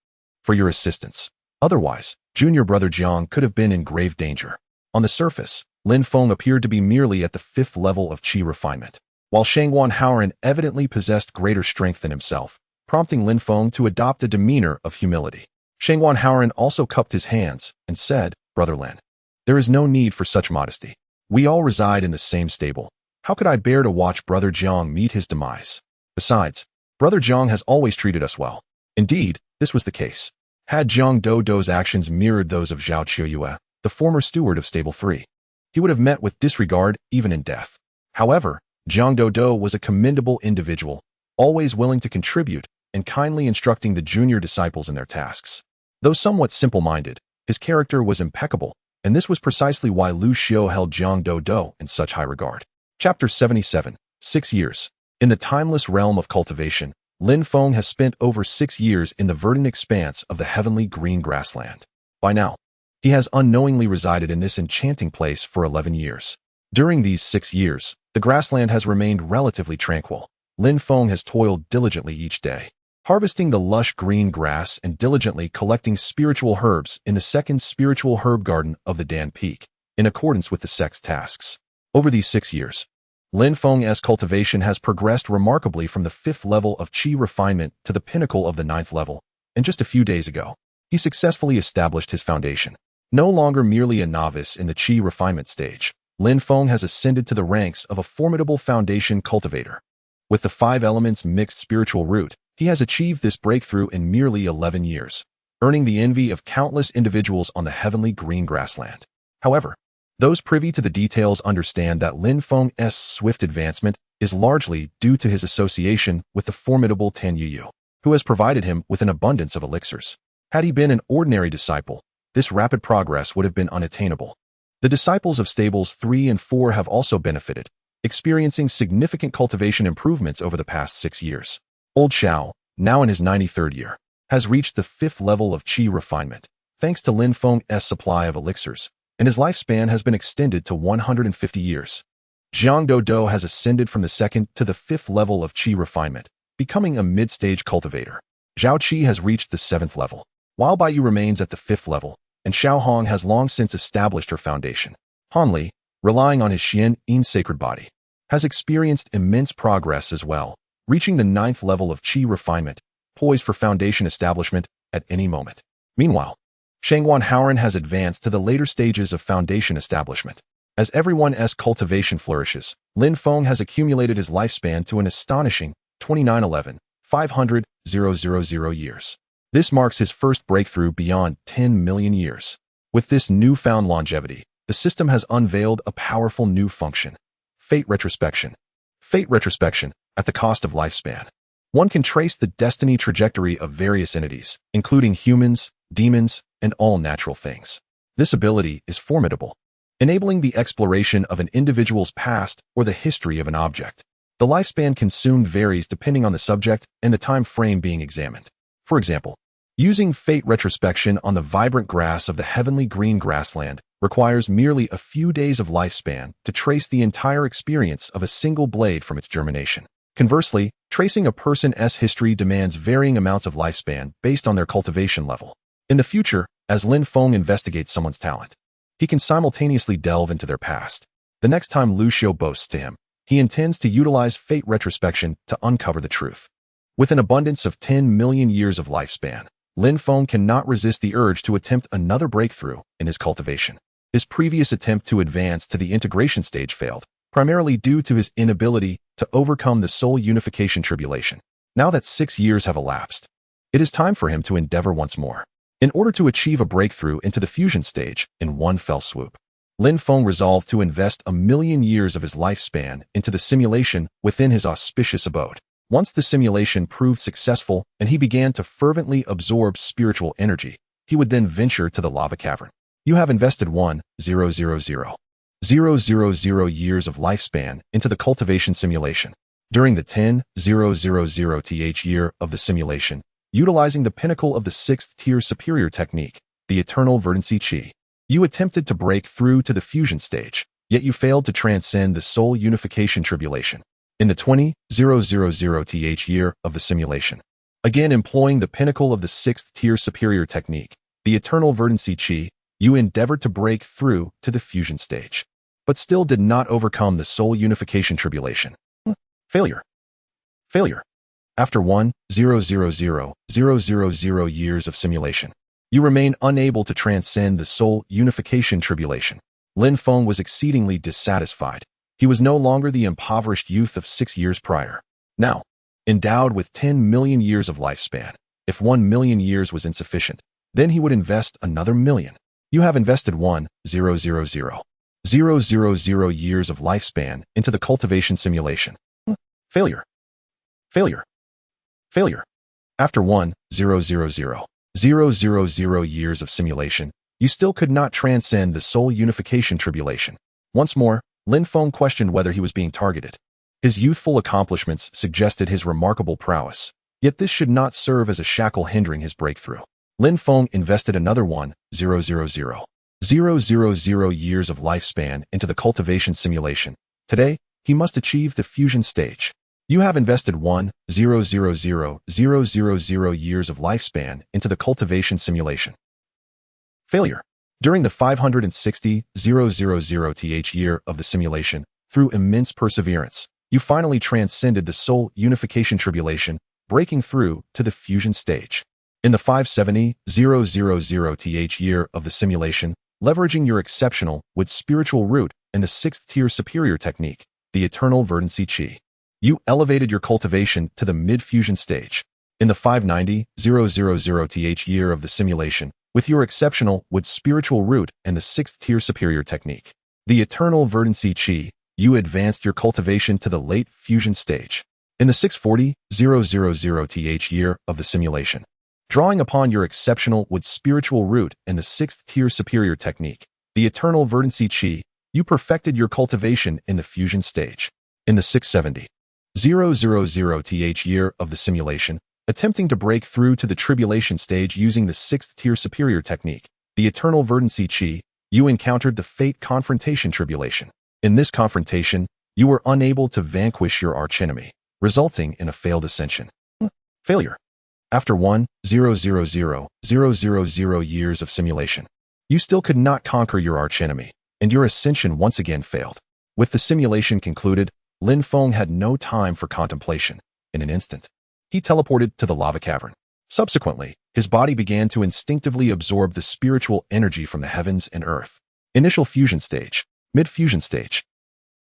A: for your assistance. Otherwise, junior brother Jiang could have been in grave danger." On the surface, Lin Feng appeared to be merely at the 5th level of qi refinement, while Shangguan Haoran evidently possessed greater strength than himself, prompting Lin Feng to adopt a demeanor of humility. Shangguan Haoran also cupped his hands and said, "Brother Lin, there is no need for such modesty. We all reside in the same stable. How could I bear to watch brother Jiang meet his demise? Besides, brother Jiang has always treated us well." Indeed, this was the case. Had Jiang Dodo's actions mirrored those of Zhao Qiuyue, the former steward of Stable 3, he would have met with disregard even in death. However, Jiang Dodo was a commendable individual, always willing to contribute and kindly instructing the junior disciples in their tasks. Though somewhat simple-minded, his character was impeccable, and this was precisely why Lu Xiu held Jiang Dodo in such high regard. Chapter 77, 6 years. In the timeless realm of cultivation, Lin Feng has spent over 6 years in the verdant expanse of the heavenly green grassland. By now, he has unknowingly resided in this enchanting place for 11 years. During these 6 years, the grassland has remained relatively tranquil. Lin Feng has toiled diligently each day, harvesting the lush green grass and diligently collecting spiritual herbs in the second spiritual herb garden of the Dan Peak, in accordance with the sect's tasks. Over these 6 years, Lin Feng's cultivation has progressed remarkably from the 5th level of qi refinement to the pinnacle of the 9th level, and just a few days ago, he successfully established his foundation. No longer merely a novice in the qi refinement stage, Lin Feng has ascended to the ranks of a formidable foundation cultivator. With the 5 elements mixed spiritual root, he has achieved this breakthrough in merely 11 years, earning the envy of countless individuals on the heavenly green grassland. However, those privy to the details understand that Lin Feng's swift advancement is largely due to his association with the formidable Tan Yuyu, who has provided him with an abundance of elixirs. Had he been an ordinary disciple, this rapid progress would have been unattainable. The disciples of Stables 3 and 4 have also benefited, experiencing significant cultivation improvements over the past 6 years. Old Xiao, now in his 93rd year, has reached the 5th level of qi refinement, thanks to Lin Feng's supply of elixirs, and his lifespan has been extended to 150 years. Jiang Dodo has ascended from the 2nd to the 5th level of qi refinement, becoming a mid-stage cultivator. Zhao Qi has reached the 7th level, while Baiyu remains at the 5th level, and Xiao Hong has long since established her foundation. Han Li, relying on his Yin sacred body, has experienced immense progress as well, reaching the 9th level of qi refinement, poised for foundation establishment at any moment. Meanwhile, Shangguan Haoran has advanced to the later stages of foundation establishment. As everyone's cultivation flourishes, Lin Feng has accumulated his lifespan to an astonishing 29,500,000 years. This marks his first breakthrough beyond 10 million years. With this newfound longevity, the system has unveiled a powerful new function: Fate Retrospection. Fate Retrospection, at the cost of lifespan. One can trace the destiny trajectory of various entities, including humans, demons, and all natural things. This ability is formidable, enabling the exploration of an individual's past or the history of an object. The lifespan consumed varies depending on the subject and the time frame being examined. For example, using fate retrospection on the vibrant grass of the heavenly green grassland requires merely a few days of lifespan to trace the entire experience of a single blade from its germination. Conversely, tracing a person's history demands varying amounts of lifespan based on their cultivation level. In the future, as Lin Feng investigates someone's talent, he can simultaneously delve into their past. The next time Lucio boasts to him, he intends to utilize fate retrospection to uncover the truth. With an abundance of 10 million years of lifespan, Lin Feng cannot resist the urge to attempt another breakthrough in his cultivation. His previous attempt to advance to the integration stage failed, primarily due to his inability to overcome the soul unification tribulation. Now that 6 years have elapsed, it is time for him to endeavor once more. In order to achieve a breakthrough into the fusion stage in one fell swoop, Lin Feng resolved to invest 1,000,000 years of his lifespan into the simulation within his auspicious abode. Once the simulation proved successful and he began to fervently absorb spiritual energy, he would then venture to the lava cavern. You have invested 1,000,000 years of lifespan into the cultivation simulation. During the 10,000th year of the simulation, utilizing the pinnacle of the 6th tier superior technique, the eternal verdancy chi, you attempted to break through to the fusion stage, yet you failed to transcend the soul unification tribulation. In the 20,000th year of the simulation, again employing the pinnacle of the 6th tier superior technique, the eternal verdancy chi, you endeavored to break through to the fusion stage, but still did not overcome the soul unification tribulation. Failure. Failure. After 1,000,000 years of simulation, you remain unable to transcend the soul unification tribulation. Lin Feng was exceedingly dissatisfied. He was no longer the impoverished youth of 6 years prior. Now, endowed with 10 million years of lifespan, if 1,000,000 years was insufficient, then he would invest another million. You have invested 1,000,000 years of lifespan into the cultivation simulation. Failure. Failure. Failure. After 1,000,000 years of simulation, you still could not transcend the soul unification tribulation. Once more, Lin Feng questioned whether he was being targeted. His youthful accomplishments suggested his remarkable prowess, yet this should not serve as a shackle hindering his breakthrough. Lin Feng invested another 1,000,000 years of lifespan into the cultivation simulation. Today, he must achieve the fusion stage. You have invested 1,000,000 years of lifespan into the cultivation simulation. Failure. During the 560,000th year of the simulation, through immense perseverance, you finally transcended the soul unification tribulation, breaking through to the fusion stage. In the 570,000th year of the simulation, leveraging your exceptional with spiritual root and the 6th tier superior technique, the eternal verdancy chi, you elevated your cultivation to the mid-fusion stage. In the 590,000th year of the simulation, with your exceptional with spiritual root and the 6th tier superior technique, the eternal verdancy chi, you advanced your cultivation to the late fusion stage. In the 640,000th year of the simulation, drawing upon your exceptional with spiritual root and the 6th tier superior technique, the eternal verdancy chi, you perfected your cultivation in the fusion stage. In the 670,000th year of the simulation, attempting to break through to the tribulation stage using the 6th tier superior technique, the eternal verdancy chi, you encountered the fate confrontation tribulation. In this confrontation, you were unable to vanquish your archenemy, resulting in a failed ascension. Failure. After 1,000,000 years of simulation, you still could not conquer your archenemy, and your ascension once again failed. With the simulation concluded, Lin Feng had no time for contemplation. In an instant, he teleported to the lava cavern. Subsequently, his body began to instinctively absorb the spiritual energy from the heavens and earth. Initial fusion stage, mid-fusion stage,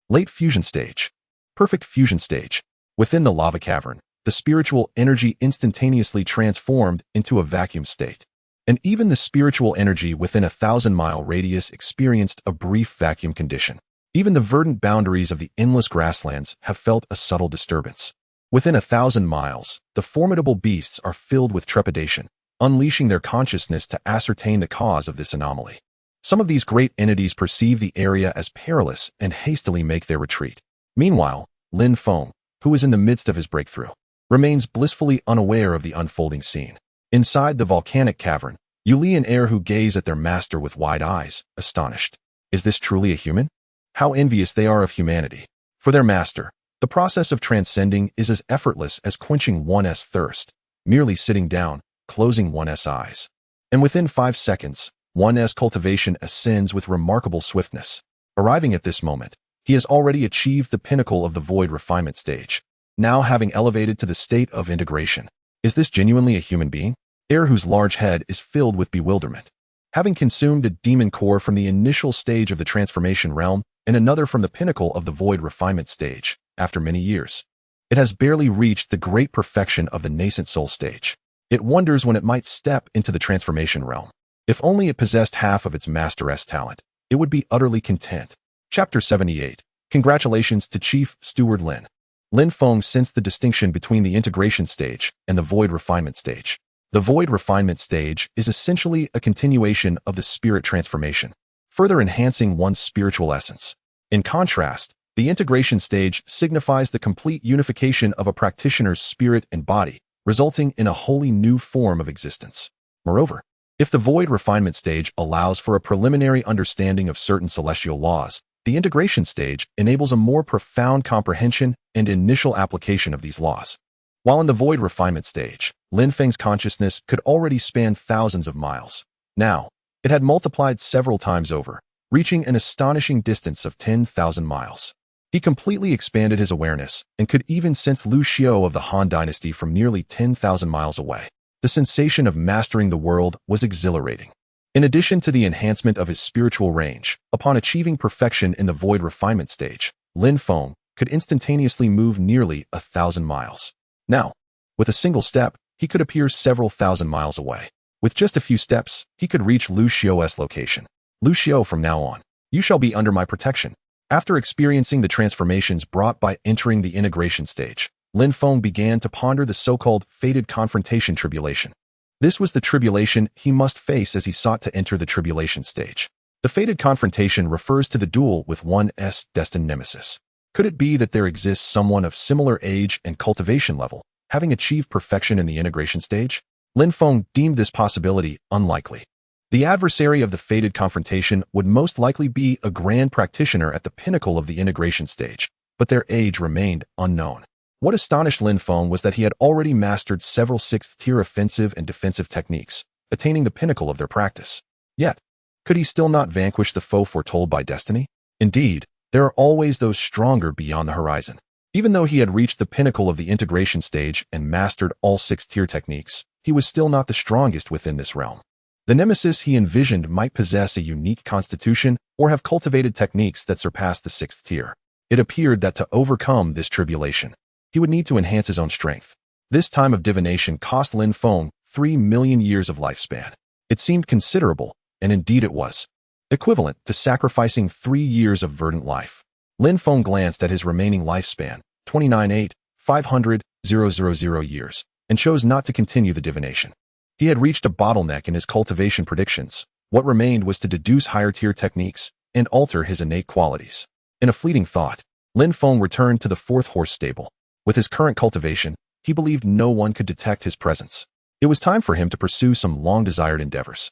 A: late fusion stage, perfect fusion stage. Within the lava cavern, the spiritual energy instantaneously transformed into a vacuum state. And even the spiritual energy within a 1,000-mile radius experienced a brief vacuum condition. Even the verdant boundaries of the endless grasslands have felt a subtle disturbance. Within 1,000 miles, the formidable beasts are filled with trepidation, unleashing their consciousness to ascertain the cause of this anomaly. Some of these great entities perceive the area as perilous and hastily make their retreat. Meanwhile, Lin Feng, who is in the midst of his breakthrough, remains blissfully unaware of the unfolding scene. Inside the volcanic cavern, Yuli and Air who gaze at their master with wide eyes, astonished. Is this truly a human? How envious they are of humanity. For their master, the process of transcending is as effortless as quenching one's thirst, merely sitting down, closing one's eyes. And within 5 seconds, one's cultivation ascends with remarkable swiftness. Arriving at this moment, he has already achieved the pinnacle of the void refinement stage, now having elevated to the state of integration. Is this genuinely a human being? Air, whose large head is filled with bewilderment. Having consumed a demon core from the initial stage of the transformation realm and another from the pinnacle of the void refinement stage, after many years, it has barely reached the great perfection of the nascent soul stage. It wonders when it might step into the transformation realm. If only it possessed half of its master's talent, it would be utterly content. Chapter 78. Congratulations to Chief Steward Lin. Lin Feng sensed the distinction between the integration stage and the void refinement stage. The void refinement stage is essentially a continuation of the spirit transformation, further enhancing one's spiritual essence. In contrast, the integration stage signifies the complete unification of a practitioner's spirit and body, resulting in a wholly new form of existence. Moreover, if the void refinement stage allows for a preliminary understanding of certain celestial laws, the integration stage enables a more profound comprehension and initial application of these laws. While in the void refinement stage, Lin Feng's consciousness could already span thousands of miles. Now, it had multiplied several times over, reaching an astonishing distance of 10,000 miles. He completely expanded his awareness and could even sense Lu Xiao of the Han Dynasty from nearly 10,000 miles away. The sensation of mastering the world was exhilarating. In addition to the enhancement of his spiritual range, upon achieving perfection in the void refinement stage, Lin Feng could instantaneously move nearly 1,000 miles. Now, with a single step, he could appear several thousand miles away. With just a few steps, he could reach Lu Xiao's location. Lu Xiao, from now on, you shall be under my protection. After experiencing the transformations brought by entering the integration stage, Lin Feng began to ponder the so-called fated confrontation tribulation. This was the tribulation he must face as he sought to enter the tribulation stage. The fated confrontation refers to the duel with one's destined nemesis. Could it be that there exists someone of similar age and cultivation level, having achieved perfection in the integration stage? Lin Feng deemed this possibility unlikely. The adversary of the fated confrontation would most likely be a grand practitioner at the pinnacle of the integration stage, but their age remained unknown. What astonished Lin Feng was that he had already mastered several 6th-tier offensive and defensive techniques, attaining the pinnacle of their practice. Yet, could he still not vanquish the foe foretold by destiny? Indeed, there are always those stronger beyond the horizon. Even though he had reached the pinnacle of the integration stage and mastered all 6th-tier techniques, he was still not the strongest within this realm. The nemesis he envisioned might possess a unique constitution or have cultivated techniques that surpassed the 6th tier. It appeared that to overcome this tribulation, he would need to enhance his own strength. This time of divination cost Lin Feng 3 million years of lifespan. It seemed considerable, and indeed it was, equivalent to sacrificing 3 years of verdant life. Lin Feng glanced at his remaining lifespan, 29,500,000 years, and chose not to continue the divination. He had reached a bottleneck in his cultivation predictions. What remained was to deduce higher-tier techniques and alter his innate qualities. In a fleeting thought, Lin Feng returned to the 4th horse stable. With his current cultivation, he believed no one could detect his presence. It was time for him to pursue some long-desired endeavors.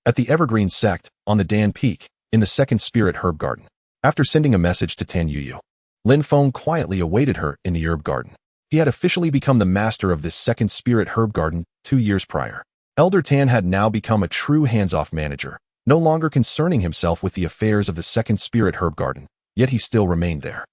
A: At the Evergreen Sect, on the Dan Peak, in the 2nd Spirit Herb Garden, after sending a message to Tan Yuyu, Lin Feng quietly awaited her in the herb garden. He had officially become the master of this 2nd Spirit Herb Garden 2 years prior. Elder Tan had now become a true hands-off manager, no longer concerning himself with the affairs of the 2nd Spirit Herb Garden, yet he still remained there.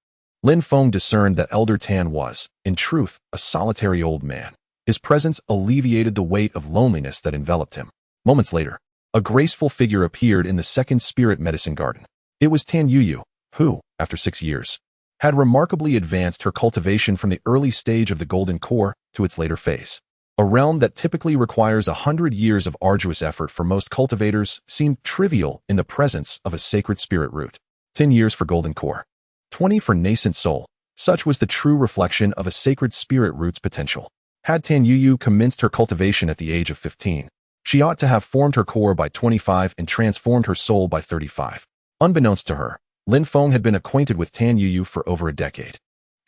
A: Lin Feng discerned that Elder Tan was, in truth, a solitary old man. His presence alleviated the weight of loneliness that enveloped him. Moments later, a graceful figure appeared in the 2nd Spirit Medicine Garden. It was Tan Yuyu, who, after 6 years, had remarkably advanced her cultivation from the early stage of the Golden Core to its later phase. A realm that typically requires 100 years of arduous effort for most cultivators seemed trivial in the presence of a sacred spirit root. 10 years for Golden Core. 20 for nascent soul. Such was the true reflection of a sacred spirit root's potential. Had Tan Yuyu commenced her cultivation at the age of 15, she ought to have formed her core by 25 and transformed her soul by 35. Unbeknownst to her, Lin Feng had been acquainted with Tan Yuyu for over a decade.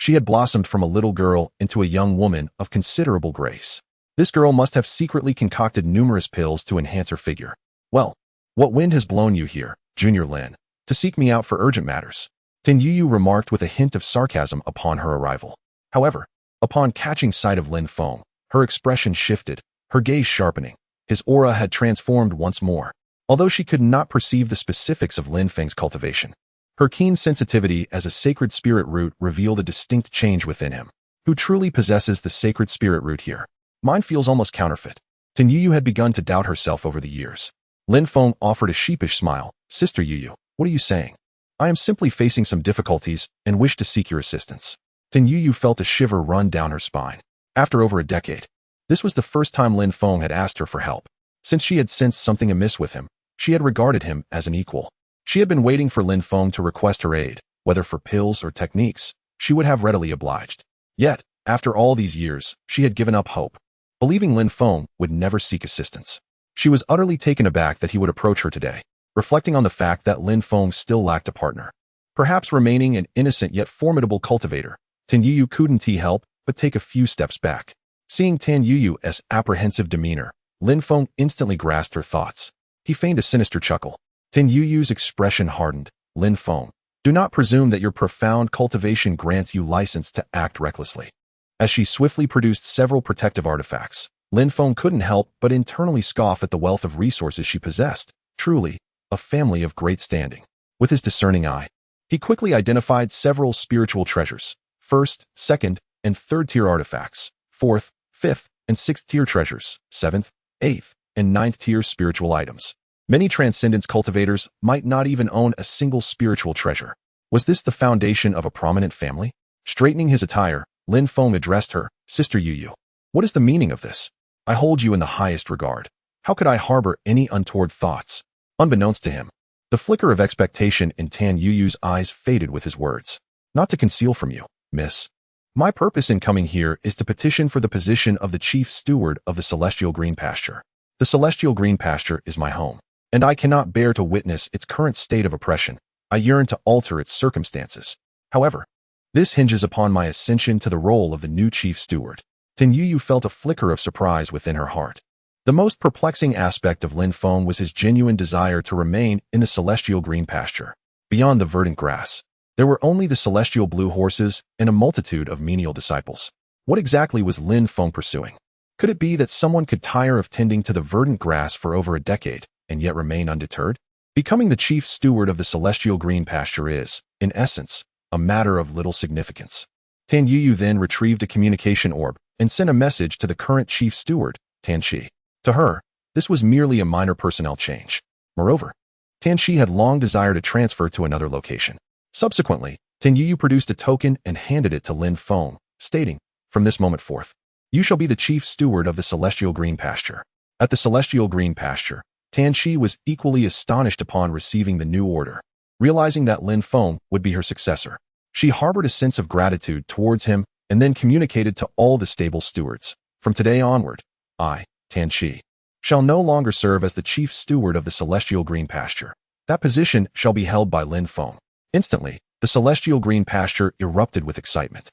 A: She had blossomed from a little girl into a young woman of considerable grace. This girl must have secretly concocted numerous pills to enhance her figure. Well, what wind has blown you here, Junior Lin, to seek me out for urgent matters? Tin Yuyu remarked with a hint of sarcasm upon her arrival. However, upon catching sight of Lin Feng, her expression shifted, her gaze sharpening. His aura had transformed once more. Although she could not perceive the specifics of Lin Feng's cultivation, her keen sensitivity as a sacred spirit root revealed a distinct change within him. Who truly possesses the sacred spirit root here? Mine feels almost counterfeit. Tin Yuyu had begun to doubt herself over the years. Lin Feng offered a sheepish smile. Sister Yuyu, what are you saying? I am simply facing some difficulties and wish to seek your assistance. Tin Yuyu felt a shiver run down her spine. After over a decade, this was the first time Lin Feng had asked her for help. Since she had sensed something amiss with him, she had regarded him as an equal. She had been waiting for Lin Feng to request her aid, whether for pills or techniques. She would have readily obliged. Yet, after all these years, she had given up hope, believing Lin Feng would never seek assistance. She was utterly taken aback that he would approach her today, reflecting on the fact that Lin Feng still lacked a partner. Perhaps remaining an innocent yet formidable cultivator, Tin Yuyu couldn't help but take a few steps back. Seeing Tin Yuyu's apprehensive demeanor, Lin Feng instantly grasped her thoughts. He feigned a sinister chuckle. Tin Yuyu's expression hardened. Lin Feng, do not presume that your profound cultivation grants you license to act recklessly. As she swiftly produced several protective artifacts, Lin Feng couldn't help but internally scoff at the wealth of resources she possessed. Truly, a family of great standing. With his discerning eye, he quickly identified several spiritual treasures. First, second, and third-tier artifacts. Fourth, fifth, and sixth-tier treasures. Seventh, eighth, and ninth-tier spiritual items. Many transcendence cultivators might not even own a single spiritual treasure. Was this the foundation of a prominent family? Straightening his attire, Lin Feng addressed her. Sister Yuyu, what is the meaning of this? I hold you in the highest regard. How could I harbor any untoward thoughts? Unbeknownst to him, the flicker of expectation in Tin Yuyu's eyes faded with his words. Not to conceal from you, miss. My purpose in coming here is to petition for the position of the chief steward of the Celestial Green Pasture. The Celestial Green Pasture is my home, and I cannot bear to witness its current state of oppression. I yearn to alter its circumstances. However, this hinges upon my ascension to the role of the new chief steward. Tin Yuyu felt a flicker of surprise within her heart. The most perplexing aspect of Lin Feng was his genuine desire to remain in the Celestial Green Pasture. Beyond the verdant grass, there were only the celestial blue horses and a multitude of menial disciples. What exactly was Lin Feng pursuing? Could it be that someone could tire of tending to the verdant grass for over a decade and yet remain undeterred? Becoming the chief steward of the Celestial Green Pasture is, in essence, a matter of little significance. Tin Yuyu then retrieved a communication orb and sent a message to the current chief steward, Tan Shi. To her, this was merely a minor personnel change. Moreover, Tan Shi had long desired to transfer to another location. Subsequently, Tin Yuyu produced a token and handed it to Lin Feng, stating, from this moment forth, you shall be the chief steward of the Celestial Green Pasture. At the Celestial Green Pasture, Tan Shi was equally astonished upon receiving the new order. Realizing that Lin Feng would be her successor, she harbored a sense of gratitude towards him and then communicated to all the stable stewards. From today onward, I, Tan Shi, shall no longer serve as the chief steward of the Celestial Green Pasture. That position shall be held by Lin Feng. Instantly, the Celestial Green Pasture erupted with excitement,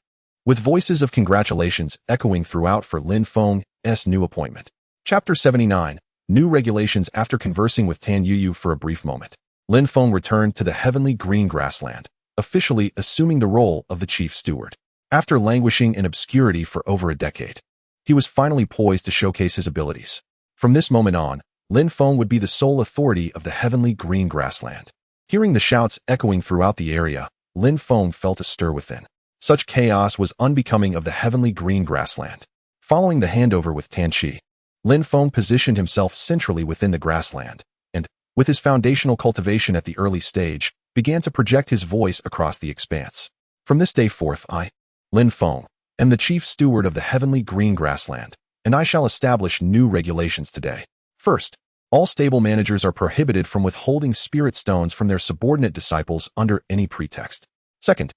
A: with voices of congratulations echoing throughout for Lin Feng's new appointment. Chapter 79, New Regulations. After conversing with Tan Yuyu for a brief moment, Lin Feng returned to the heavenly green grassland, officially assuming the role of the chief steward. After languishing in obscurity for over a decade, he was finally poised to showcase his abilities. From this moment on, Lin Feng would be the sole authority of the heavenly green grassland. Hearing the shouts echoing throughout the area, Lin Feng felt a stir within. Such chaos was unbecoming of the heavenly green grassland. Following the handover with Tan Shi, Lin Feng positioned himself centrally within the grassland, and, with his foundational cultivation at the early stage, began to project his voice across the expanse. From this day forth I, Lin Feng, am the chief steward of the heavenly green grassland, and I shall establish new regulations today. First, all stable managers are prohibited from withholding spirit stones from their subordinate disciples under any pretext. Second,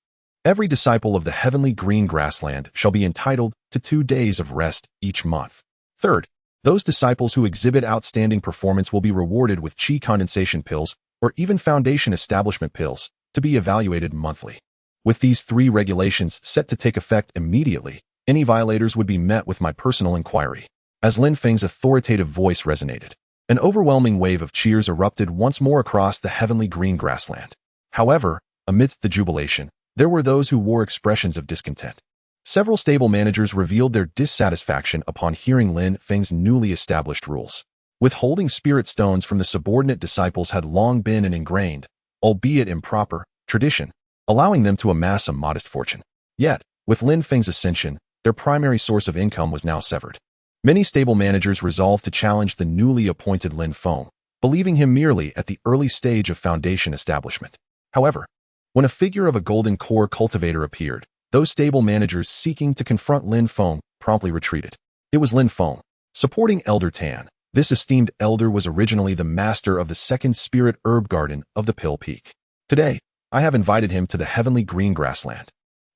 A: every disciple of the heavenly green grassland shall be entitled to 2 days of rest each month. Third, those disciples who exhibit outstanding performance will be rewarded with chi condensation pills or even foundation establishment pills to be evaluated monthly. With these 3 regulations set to take effect immediately, any violators would be met with my personal inquiry. As Lin Feng's authoritative voice resonated, an overwhelming wave of cheers erupted once more across the heavenly green grassland. However, amidst the jubilation, there were those who wore expressions of discontent. Several stable managers revealed their dissatisfaction upon hearing Lin Feng's newly established rules. Withholding spirit stones from the subordinate disciples had long been an ingrained, albeit improper, tradition, allowing them to amass a modest fortune. Yet, with Lin Feng's ascension, their primary source of income was now severed. Many stable managers resolved to challenge the newly appointed Lin Feng, believing him merely at the early stage of foundation establishment. However, when a figure of a golden core cultivator appeared, those stable managers seeking to confront Lin Feng promptly retreated. It was Lin Feng, supporting Elder Tan. This esteemed elder was originally the master of the second spirit herb garden of the Pill Peak. Today, I have invited him to the heavenly green grassland,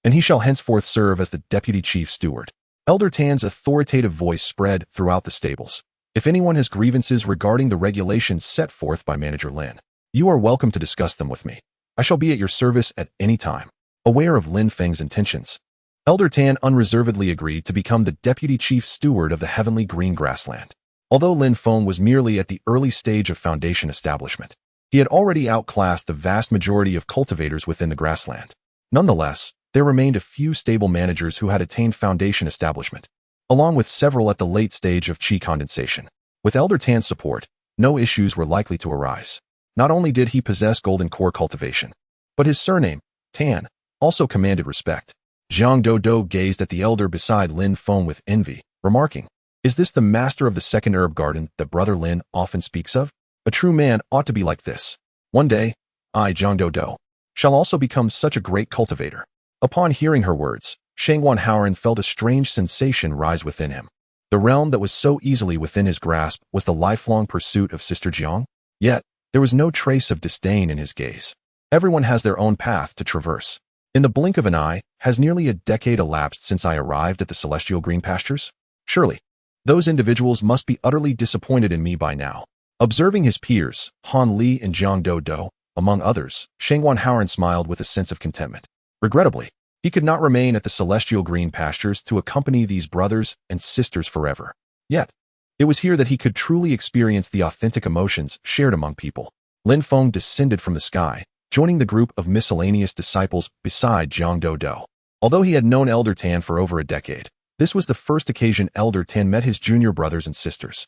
A: and he shall henceforth serve as the deputy chief steward. Elder Tan's authoritative voice spread throughout the stables. If anyone has grievances regarding the regulations set forth by Manager Lin, you are welcome to discuss them with me. I shall be at your service at any time. Aware of Lin Feng's intentions, Elder Tan unreservedly agreed to become the deputy chief steward of the heavenly green grassland. Although Lin Feng was merely at the early stage of foundation establishment, he had already outclassed the vast majority of cultivators within the grassland. Nonetheless, there remained a few stable managers who had attained foundation establishment, along with several at the late stage of qi condensation. With Elder Tan's support, no issues were likely to arise. Not only did he possess golden core cultivation, but his surname, Tan, also commanded respect. Zhang Dodo gazed at the elder beside Lin Feng with envy, remarking, "Is this the master of the second herb garden that Brother Lin often speaks of? A true man ought to be like this. One day, I, Zhang Dodo, shall also become such a great cultivator." Upon hearing her words, Shangwan Haoran felt a strange sensation rise within him. The realm that was so easily within his grasp was the lifelong pursuit of Sister Jiang. Yet, there was no trace of disdain in his gaze. Everyone has their own path to traverse. In the blink of an eye, has nearly a decade elapsed since I arrived at the celestial green pastures? Surely, those individuals must be utterly disappointed in me by now. Observing his peers, Han Li and Zhang Dodo, among others, Shangwan Haoran smiled with a sense of contentment. Regrettably, he could not remain at the celestial green pastures to accompany these brothers and sisters forever. Yet, it was here that he could truly experience the authentic emotions shared among people. Lin Feng descended from the sky, joining the group of miscellaneous disciples beside Zhang Dodo. Although he had known Elder Tan for over a decade, this was the first occasion Elder Tan met his junior brothers and sisters.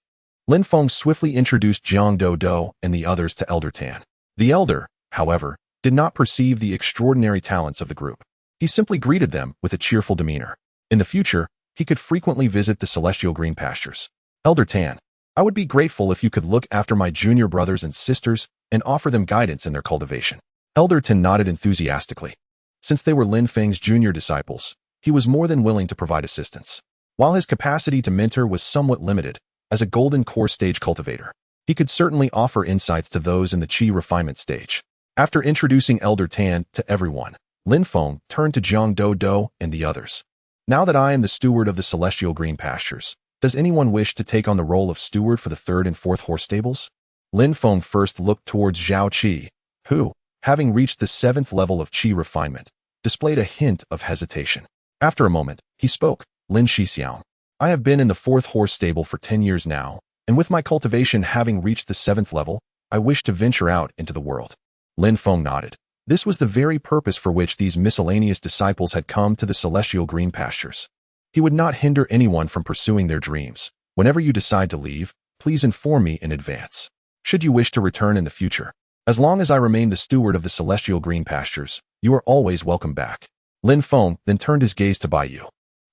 A: Lin Feng swiftly introduced Zhang Dodo and the others to Elder Tan. The elder, however, did not perceive the extraordinary talents of the group. He simply greeted them with a cheerful demeanor. In the future, he could frequently visit the celestial green pastures. Elder Tan, I would be grateful if you could look after my junior brothers and sisters and offer them guidance in their cultivation. Elder Tan nodded enthusiastically. Since they were Lin Feng's junior disciples, he was more than willing to provide assistance. While his capacity to mentor was somewhat limited, as a golden core stage cultivator, he could certainly offer insights to those in the qi refinement stage. After introducing Elder Tan to everyone, Lin Feng turned to Zhang Dodo and the others. Now that I am the steward of the celestial green pastures, does anyone wish to take on the role of steward for the third and fourth horse stables? Lin Feng first looked towards Zhao Qi, who, having reached the 7th level of qi refinement, displayed a hint of hesitation. After a moment, he spoke, Lin Shixiang. I have been in the 4th horse stable for 10 years now, and with my cultivation having reached the 7th level, I wish to venture out into the world. Lin Feng nodded. This was the very purpose for which these miscellaneous disciples had come to the celestial green pastures. He would not hinder anyone from pursuing their dreams. Whenever you decide to leave, please inform me in advance. Should you wish to return in the future, as long as I remain the steward of the celestial green pastures, you are always welcome back. Lin Feng then turned his gaze to Baiyu.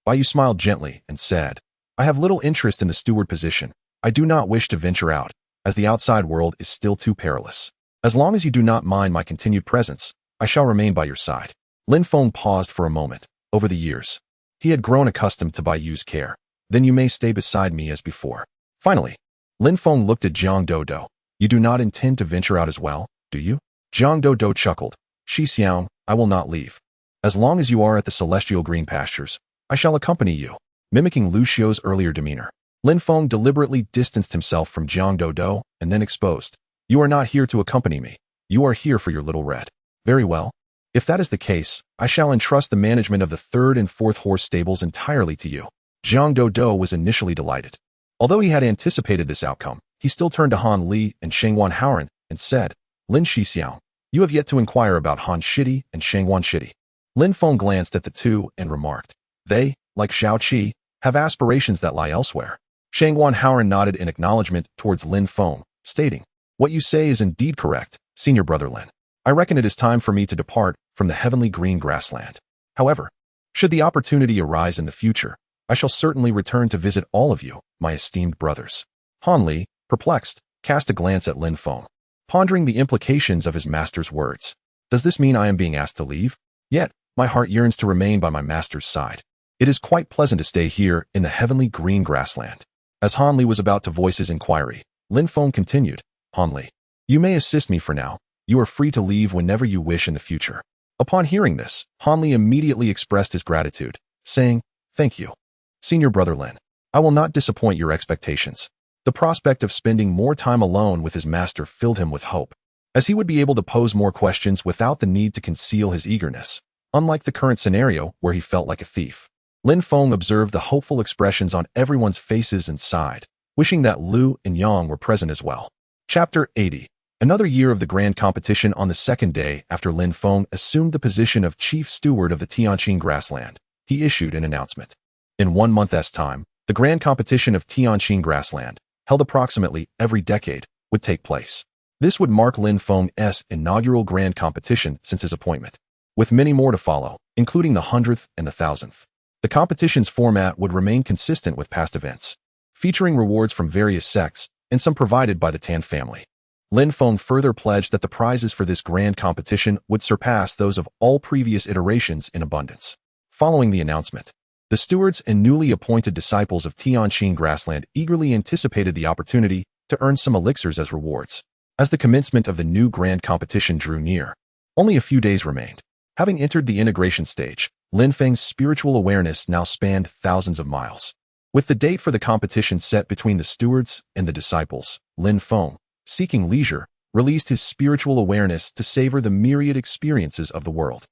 A: Baiyu smiled gently and said, I have little interest in the steward position. I do not wish to venture out, as the outside world is still too perilous. As long as you do not mind my continued presence, I shall remain by your side. Lin Feng paused for a moment. Over the years, he had grown accustomed to Baiyu's care. Then you may stay beside me as before. Finally, Lin Feng looked at Zhang Dodo. You do not intend to venture out as well, do you? Zhang Dodo chuckled. Shixiang, I will not leave. As long as you are at the celestial green pastures, I shall accompany you. Mimicking Lu Xiu's earlier demeanor, Lin Feng deliberately distanced himself from Zhang Dodo and then exposed. You are not here to accompany me. You are here for your little red. Very well. If that is the case, I shall entrust the management of the third and fourth horse stables entirely to you." Jiang Dodo was initially delighted. Although he had anticipated this outcome, he still turned to Han Li and Shangwan Haoran and said, "Lin Shixiao, you have yet to inquire about Han Shidi and Shangwan Shidi." Lin Feng glanced at the two and remarked, "They, like Xiao Qi, have aspirations that lie elsewhere." Shangwan Haoran nodded in acknowledgement towards Lin Feng, stating, "What you say is indeed correct, senior brother Lin. I reckon it is time for me to depart from the heavenly green grassland. However, should the opportunity arise in the future, I shall certainly return to visit all of you, my esteemed brothers." Han Li, perplexed, cast a glance at Lin Feng, pondering the implications of his master's words. Does this mean I am being asked to leave? Yet, my heart yearns to remain by my master's side. It is quite pleasant to stay here in the heavenly green grassland. As Han Li was about to voice his inquiry, Lin Feng continued, "Han Li, you may assist me for now. You are free to leave whenever you wish in the future." Upon hearing this, Han Li immediately expressed his gratitude, saying, "Thank you, senior brother Lin. I will not disappoint your expectations." The prospect of spending more time alone with his master filled him with hope, as he would be able to pose more questions without the need to conceal his eagerness, unlike the current scenario where he felt like a thief. Lin Feng observed the hopeful expressions on everyone's faces and sighed, wishing that Lu and Yang were present as well. Chapter 80. Another year of the grand competition. On the second day after Lin Feng assumed the position of chief steward of the Tianqing grassland, he issued an announcement. In 1 month's time, the grand competition of Tianqing grassland, held approximately every decade, would take place. This would mark Lin Feng's inaugural grand competition since his appointment, with many more to follow, including the 100th and the 1000th. The competition's format would remain consistent with past events, featuring rewards from various sects and some provided by the Tan family. Lin Feng further pledged that the prizes for this grand competition would surpass those of all previous iterations in abundance. Following the announcement, the stewards and newly appointed disciples of Tianqing grassland eagerly anticipated the opportunity to earn some elixirs as rewards. As the commencement of the new grand competition drew near, only a few days remained. Having entered the integration stage, Lin Feng's spiritual awareness now spanned thousands of miles. With the date for the competition set between the stewards and the disciples, Lin Feng, seeking leisure, released his spiritual awareness to savor the myriad experiences of the world.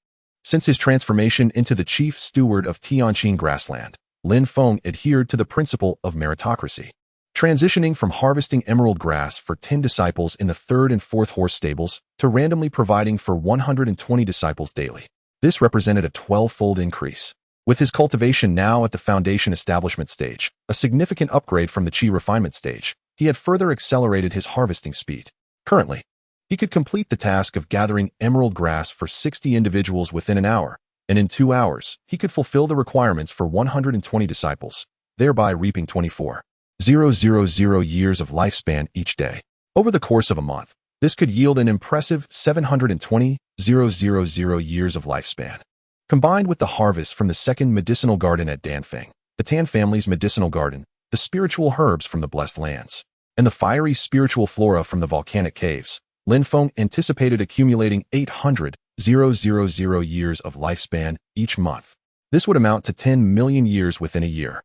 A: Since his transformation into the chief steward of Tianqing grassland, Lin Feng adhered to the principle of meritocracy, transitioning from harvesting emerald grass for 10 disciples in the third and fourth horse stables to randomly providing for 120 disciples daily. This represented a 12-fold increase. With his cultivation now at the foundation establishment stage, a significant upgrade from the Qi refinement stage, he had further accelerated his harvesting speed. Currently, he could complete the task of gathering emerald grass for 60 individuals within an hour, and in 2 hours, he could fulfill the requirements for 120 disciples, thereby reaping 24,000 years of lifespan each day. Over the course of a month, this could yield an impressive 720,000 years of lifespan. Combined with the harvest from the second medicinal garden at Danfeng, the Tan family's medicinal garden, the spiritual herbs from the blessed lands, and the fiery spiritual flora from the volcanic caves, Lin Feng anticipated accumulating 800,000 years of lifespan each month. This would amount to 10 million years within a year.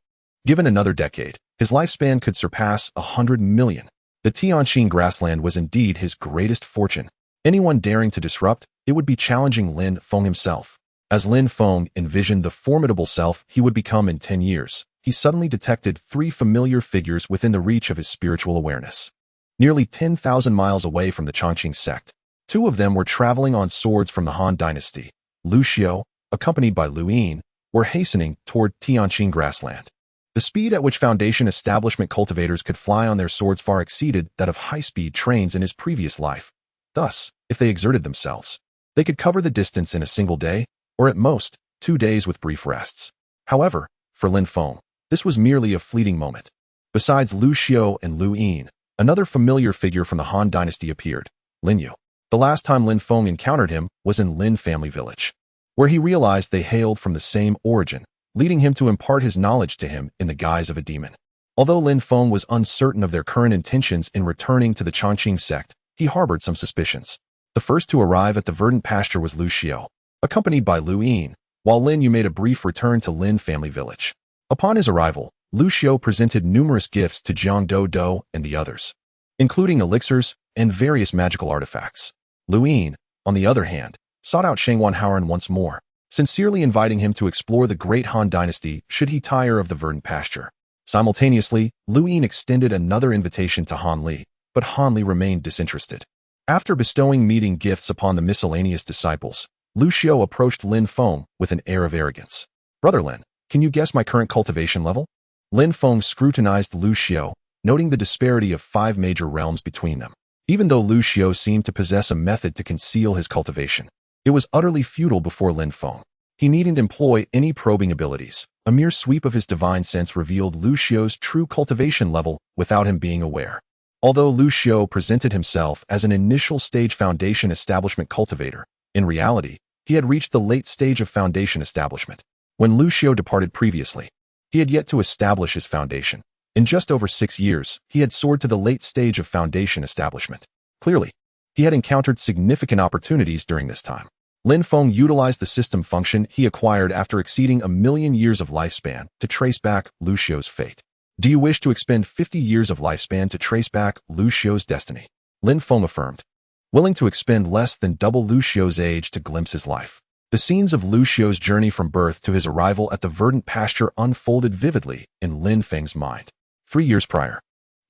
A: Given another decade, his lifespan could surpass 100 million. The Tianqing grassland was indeed his greatest fortune. Anyone daring to disrupt it would be challenging Lin Feng himself. As Lin Feng envisioned the formidable self he would become in 10 years, he suddenly detected 3 familiar figures within the reach of his spiritual awareness. Nearly 10,000 miles away from the Chongqing sect, 2 of them were traveling on swords from the Han dynasty. Lu Xiao, accompanied by Lu Yin, were hastening toward Tianqing grassland. The speed at which foundation establishment cultivators could fly on their swords far exceeded that of high-speed trains in his previous life. Thus, if they exerted themselves, they could cover the distance in a single day, or at most, 2 days with brief rests. However, for Lin Feng, this was merely a fleeting moment. Besides Lu Xiao and Lu Yin, another familiar figure from the Han dynasty appeared, Lin Yu. The last time Lin Feng encountered him was in Lin family village, where he realized they hailed from the same origin, leading him to impart his knowledge to him in the guise of a demon. Although Lin Feng was uncertain of their current intentions in returning to the Chongqing sect, he harbored some suspicions. The first to arrive at the verdant pasture was Lu Xiao, accompanied by Lu Yin, while Lin Yu made a brief return to Lin family village. Upon his arrival, Lu Xiao presented numerous gifts to Jiang Dodo and the others, including elixirs and various magical artifacts. Lu Yin, on the other hand, sought out Shangwan Haoran once more, sincerely inviting him to explore the great Han dynasty should he tire of the verdant pasture. Simultaneously, Lu Yin extended another invitation to Han Li, but Han Li remained disinterested. After bestowing meeting gifts upon the miscellaneous disciples, Lu Xiao approached Lin Feng with an air of arrogance. "Brother Lin, can you guess my current cultivation level?" Lin Feng scrutinized Lu Xiao, noting the disparity of 5 major realms between them. Even though Lu Xiao seemed to possess a method to conceal his cultivation, it was utterly futile before Lin Feng. He needn't employ any probing abilities. A mere sweep of his divine sense revealed Lu Xiao's true cultivation level without him being aware. Although Lu Xiao presented himself as an initial stage foundation establishment cultivator, in reality, he had reached the late stage of foundation establishment. When Lu Xiao departed previously, he had yet to establish his foundation. In just over 6 years, he had soared to the late stage of foundation establishment. Clearly, he had encountered significant opportunities during this time. Lin Feng utilized the system function he acquired after exceeding 1,000,000 years of lifespan to trace back Lu Xiao's fate. "Do you wish to expend 50 years of lifespan to trace back Lu Xiao's destiny?" Lin Feng affirmed, willing to expend less than double Lu Xiao's age to glimpse his life. The scenes of Lu Xiao's journey from birth to his arrival at the verdant pasture unfolded vividly in Lin Feng's mind. 3 years prior,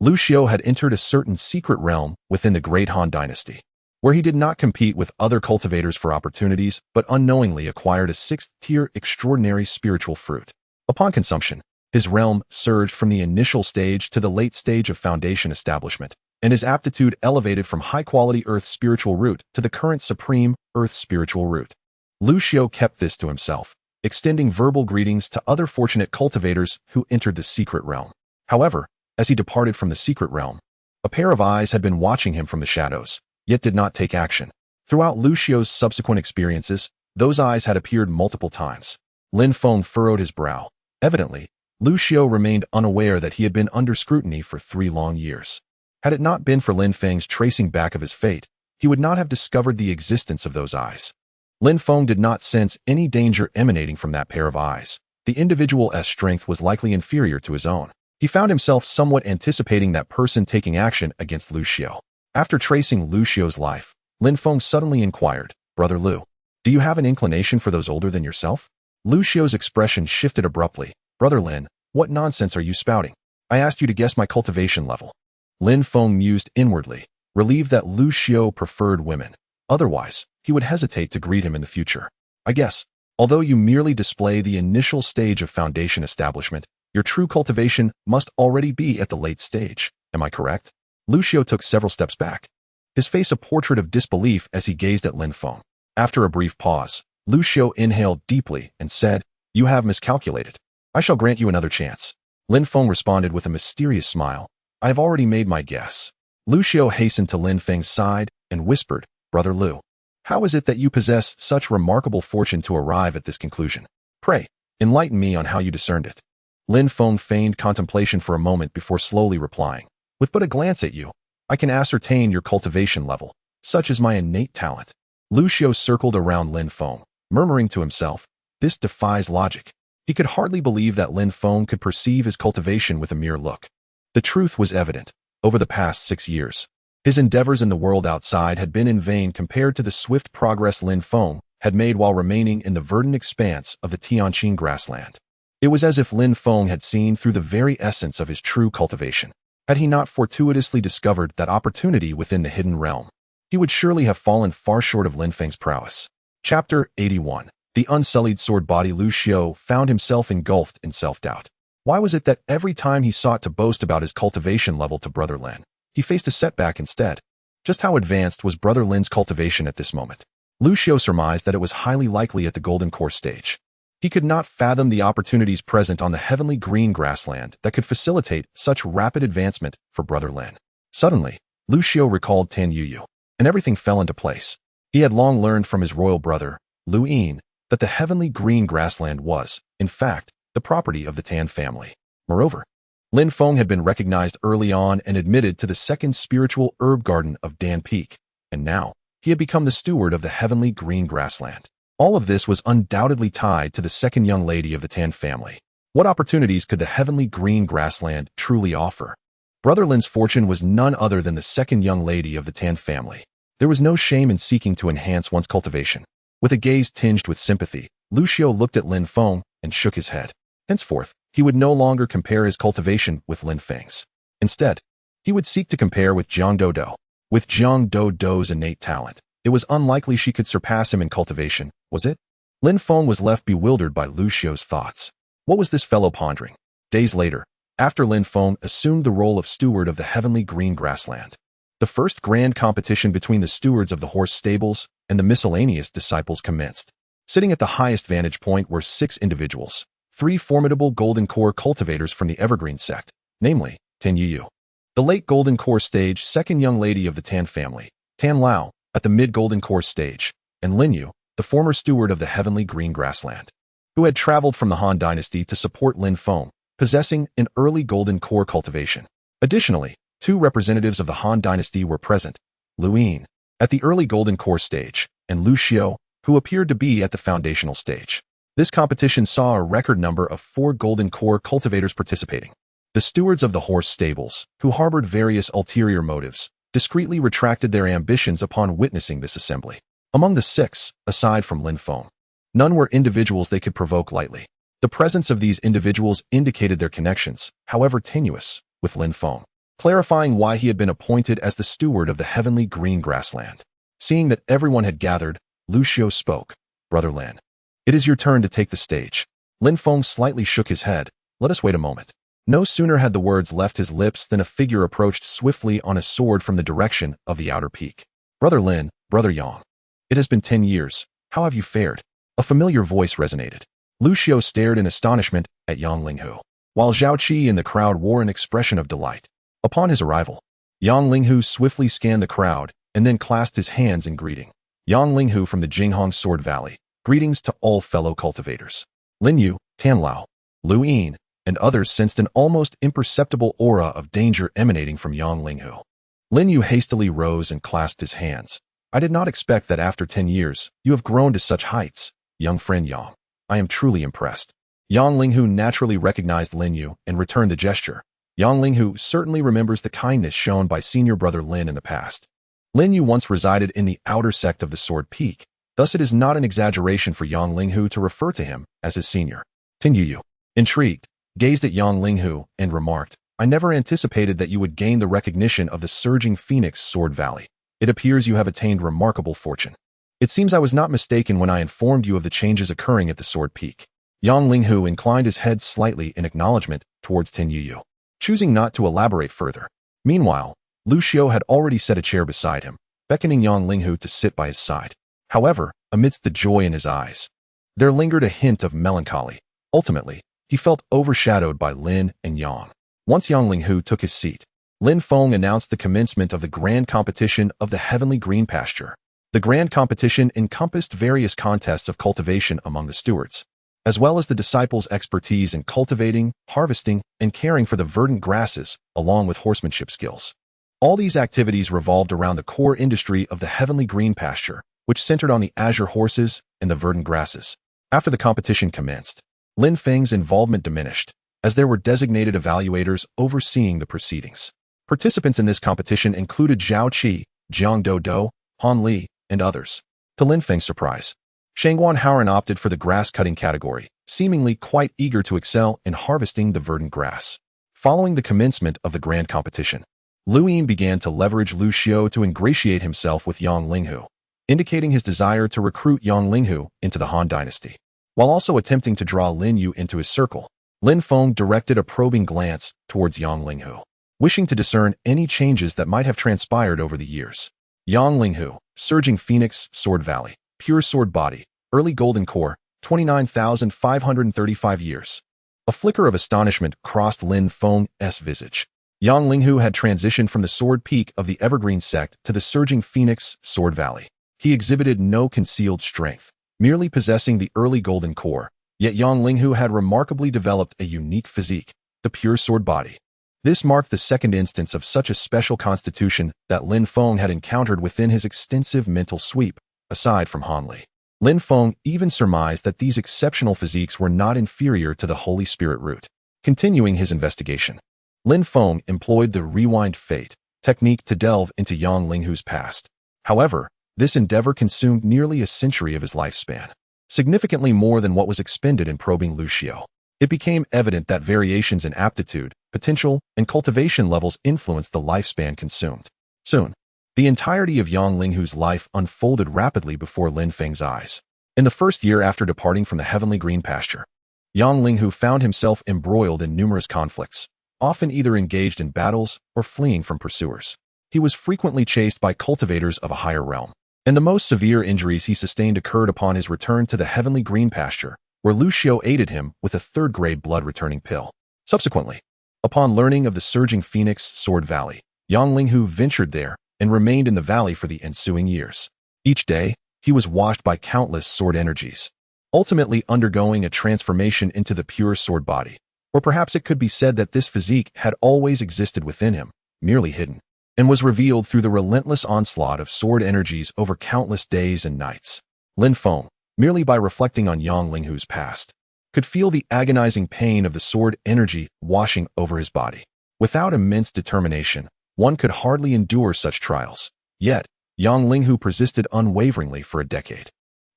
A: Lu Xiao had entered a certain secret realm within the Great Han Dynasty, where he did not compete with other cultivators for opportunities but unknowingly acquired a 6th-tier extraordinary spiritual fruit. Upon consumption, his realm surged from the initial stage to the late stage of foundation establishment, and his aptitude elevated from high-quality Earth spiritual root to the current supreme Earth spiritual root. Lu Xiao kept this to himself, extending verbal greetings to other fortunate cultivators who entered the secret realm. However, as he departed from the secret realm, a pair of eyes had been watching him from the shadows, yet did not take action. Throughout Lu Xiao's subsequent experiences, those eyes had appeared multiple times. Lin Feng furrowed his brow. Evidently, Lu Xiao remained unaware that he had been under scrutiny for 3 long years. Had it not been for Lin Feng's tracing back of his fate, he would not have discovered the existence of those eyes. Lin Feng did not sense any danger emanating from that pair of eyes. The individual's strength was likely inferior to his own. He found himself somewhat anticipating that person taking action against Lu Xiao. After tracing Lu Xiao's life, Lin Feng suddenly inquired, "Brother Lu, do you have an inclination for those older than yourself?" Lu Xiao's expression shifted abruptly. "Brother Lin, what nonsense are you spouting? I asked you to guess my cultivation level." Lin Feng mused inwardly, relieved that Lu Xiao preferred women. Otherwise, he would hesitate to greet him in the future. "I guess, although you merely display the initial stage of foundation establishment, your true cultivation must already be at the late stage. Am I correct?" Lu Xiao took several steps back, his face a portrait of disbelief as he gazed at Lin Feng. After a brief pause, Lu Xiao inhaled deeply and said, "You have miscalculated. I shall grant you another chance." Lin Feng responded with a mysterious smile, "I have already made my guess." Lu Xiao hastened to Lin Feng's side and whispered, "Brother Lu, how is it that you possess such remarkable fortune to arrive at this conclusion? Pray, enlighten me on how you discerned it." Lin Feng feigned contemplation for a moment before slowly replying, "With but a glance at you, I can ascertain your cultivation level. Such is my innate talent." Lu Xiao circled around Lin Feng, murmuring to himself, "This defies logic." He could hardly believe that Lin Feng could perceive his cultivation with a mere look. The truth was evident. Over the past 6 years, his endeavors in the world outside had been in vain compared to the swift progress Lin Feng had made while remaining in the verdant expanse of the Tianqing grassland. It was as if Lin Feng had seen through the very essence of his true cultivation. Had he not fortuitously discovered that opportunity within the hidden realm, he would surely have fallen far short of Lin Feng's prowess. Chapter 81. The unsullied sword body. Lu Xiao found himself engulfed in self-doubt. Why was it that every time he sought to boast about his cultivation level to Brother Lin, he faced a setback instead? Just how advanced was Brother Lin's cultivation at this moment? Lu Xiao surmised that it was highly likely at the Golden Core stage. He could not fathom the opportunities present on the heavenly green grassland that could facilitate such rapid advancement for Brother Lin. Suddenly, Lu Xiao recalled Tan Yuyu, and everything fell into place. He had long learned from his royal brother, Lu Yin, that the heavenly green grassland was, in fact, the property of the Tan family. Moreover, Lin Feng had been recognized early on and admitted to the second spiritual herb garden of Dan Peak, and now he had become the steward of the heavenly green grassland. All of this was undoubtedly tied to the second young lady of the Tan family. What opportunities could the heavenly green grassland truly offer? Brother Lin's fortune was none other than the second young lady of the Tan family. There was no shame in seeking to enhance one's cultivation. With a gaze tinged with sympathy, Lucio looked at Lin Feng and shook his head. Henceforth, he would no longer compare his cultivation with Lin Feng's. Instead, he would seek to compare with Jiang Dodo. With Jiang Dodo's innate talent, it was unlikely she could surpass him in cultivation, was it? Lin Feng was left bewildered by Lucio's thoughts. What was this fellow pondering? Days later, after Lin Feng assumed the role of steward of the heavenly green grassland, the first grand competition between the stewards of the horse stables and the miscellaneous disciples commenced. Sitting at the highest vantage point were 6 individuals, 3 formidable golden core cultivators from the evergreen sect, namely, Tan Yu, the late golden core stage second young lady of the Tan family, Tan Lao, at the mid-golden core stage, and Lin Yu, the former steward of the heavenly green grassland, who had traveled from the Han dynasty to support Lin Feng, possessing an early golden core cultivation. Additionally, 2 representatives of the Han dynasty were present, Luin, at the early golden core stage, and Lucio, who appeared to be at the foundational stage. This competition saw a record number of 4 golden core cultivators participating. The stewards of the horse stables, who harbored various ulterior motives, discreetly retracted their ambitions upon witnessing this assembly. Among the 6, aside from Lin Feng, none were individuals they could provoke lightly. The presence of these individuals indicated their connections, however tenuous, with Lin Feng, clarifying why he had been appointed as the steward of the heavenly green grassland. Seeing that everyone had gathered, Lucio spoke. Brother Lin, it is your turn to take the stage. Lin Feng slightly shook his head. Let us wait a moment. No sooner had the words left his lips than a figure approached swiftly on a sword from the direction of the outer peak. Brother Lin, Brother Yang. It has been 10 years. How have you fared? A familiar voice resonated. Lucio stared in astonishment at Yang Linghu, while Zhao Qi in the crowd wore an expression of delight. Upon his arrival, Yang Linghu swiftly scanned the crowd and then clasped his hands in greeting. Yang Linghu from the Jinghong Sword Valley. Greetings to all fellow cultivators. Lin Yu, Tan Lao, Lu Yin, and others sensed an almost imperceptible aura of danger emanating from Yang Linghu. Lin Yu hastily rose and clasped his hands. I did not expect that after 10 years, you have grown to such heights, young friend Yang. I am truly impressed. Yang Linghu naturally recognized Lin Yu and returned the gesture. Yang Linghu certainly remembers the kindness shown by senior brother Lin in the past. Lin Yu once resided in the outer sect of the Sword Peak, thus it is not an exaggeration for Yang Linghu to refer to him as his senior. Tan Yu, intrigued, gazed at Yang Linghu and remarked, I never anticipated that you would gain the recognition of the surging Phoenix Sword Valley. It appears you have attained remarkable fortune. It seems I was not mistaken when I informed you of the changes occurring at the Sword Peak. Yang Linghu inclined his head slightly in acknowledgement towards Tan Yu, choosing not to elaborate further. Meanwhile, Lucio had already set a chair beside him, beckoning Yang Linghu to sit by his side. However, amidst the joy in his eyes, there lingered a hint of melancholy. Ultimately, he felt overshadowed by Lin and Yang. Once Yang Linghu took his seat, Lin Feng announced the commencement of the grand competition of the heavenly green pasture. The grand competition encompassed various contests of cultivation among the stewards, as well as the disciples' expertise in cultivating, harvesting, and caring for the verdant grasses, along with horsemanship skills. All these activities revolved around the core industry of the heavenly green pasture, which centered on the azure horses and the verdant grasses. After the competition commenced, Lin Feng's involvement diminished, as there were designated evaluators overseeing the proceedings. Participants in this competition included Zhao Qi, Jiang Dodo, Han Li, and others. To Lin Feng's surprise, Shangguan Haoran opted for the grass-cutting category, seemingly quite eager to excel in harvesting the verdant grass. Following the commencement of the grand competition, Lu Yin began to leverage Lucio to ingratiate himself with Yang Linghu, indicating his desire to recruit Yang Linghu into the Han dynasty. While also attempting to draw Lin Yu into his circle, Lin Feng directed a probing glance towards Yang Linghu, wishing to discern any changes that might have transpired over the years. Yang Linghu, Surging Phoenix, Sword Valley, Pure Sword Body, Early Golden Core, 29,535 years. A flicker of astonishment crossed Lin Feng's visage. Yang Linghu had transitioned from the Sword Peak of the Evergreen Sect to the Surging Phoenix, Sword Valley. He exhibited no concealed strength, merely possessing the early Golden Core, yet Yang Linghu had remarkably developed a unique physique, the Pure Sword Body. This marked the second instance of such a special constitution that Lin Feng had encountered within his extensive mental sweep, aside from Han Li. Lin Feng even surmised that these exceptional physiques were not inferior to the Holy Spirit root. Continuing his investigation, Lin Feng employed the Rewind Fate technique to delve into Yang Linghu's past. However, This endeavor consumed nearly a century of his lifespan, significantly more than what was expended in probing Lucio. It became evident that variations in aptitude, potential, and cultivation levels influenced the lifespan consumed. Soon, the entirety of Yang Linghu's life unfolded rapidly before Lin Feng's eyes. In the first year after departing from the heavenly green pasture, Yang Linghu found himself embroiled in numerous conflicts, often either engaged in battles or fleeing from pursuers. He was frequently chased by cultivators of a higher realm, and the most severe injuries he sustained occurred upon his return to the heavenly green pasture, where Lucio aided him with a third-grade blood-returning pill. Subsequently, upon learning of the surging Phoenix Sword Valley, Yang Linghu ventured there and remained in the valley for the ensuing years. Each day, he was washed by countless sword energies, ultimately undergoing a transformation into the pure sword body. Or perhaps it could be said that this physique had always existed within him, merely hidden, and was revealed through the relentless onslaught of sword energies over countless days and nights. Lin Feng, merely by reflecting on Yang Linghu's past, could feel the agonizing pain of the sword energy washing over his body. Without immense determination, one could hardly endure such trials. Yet, Yang Linghu persisted unwaveringly for a decade.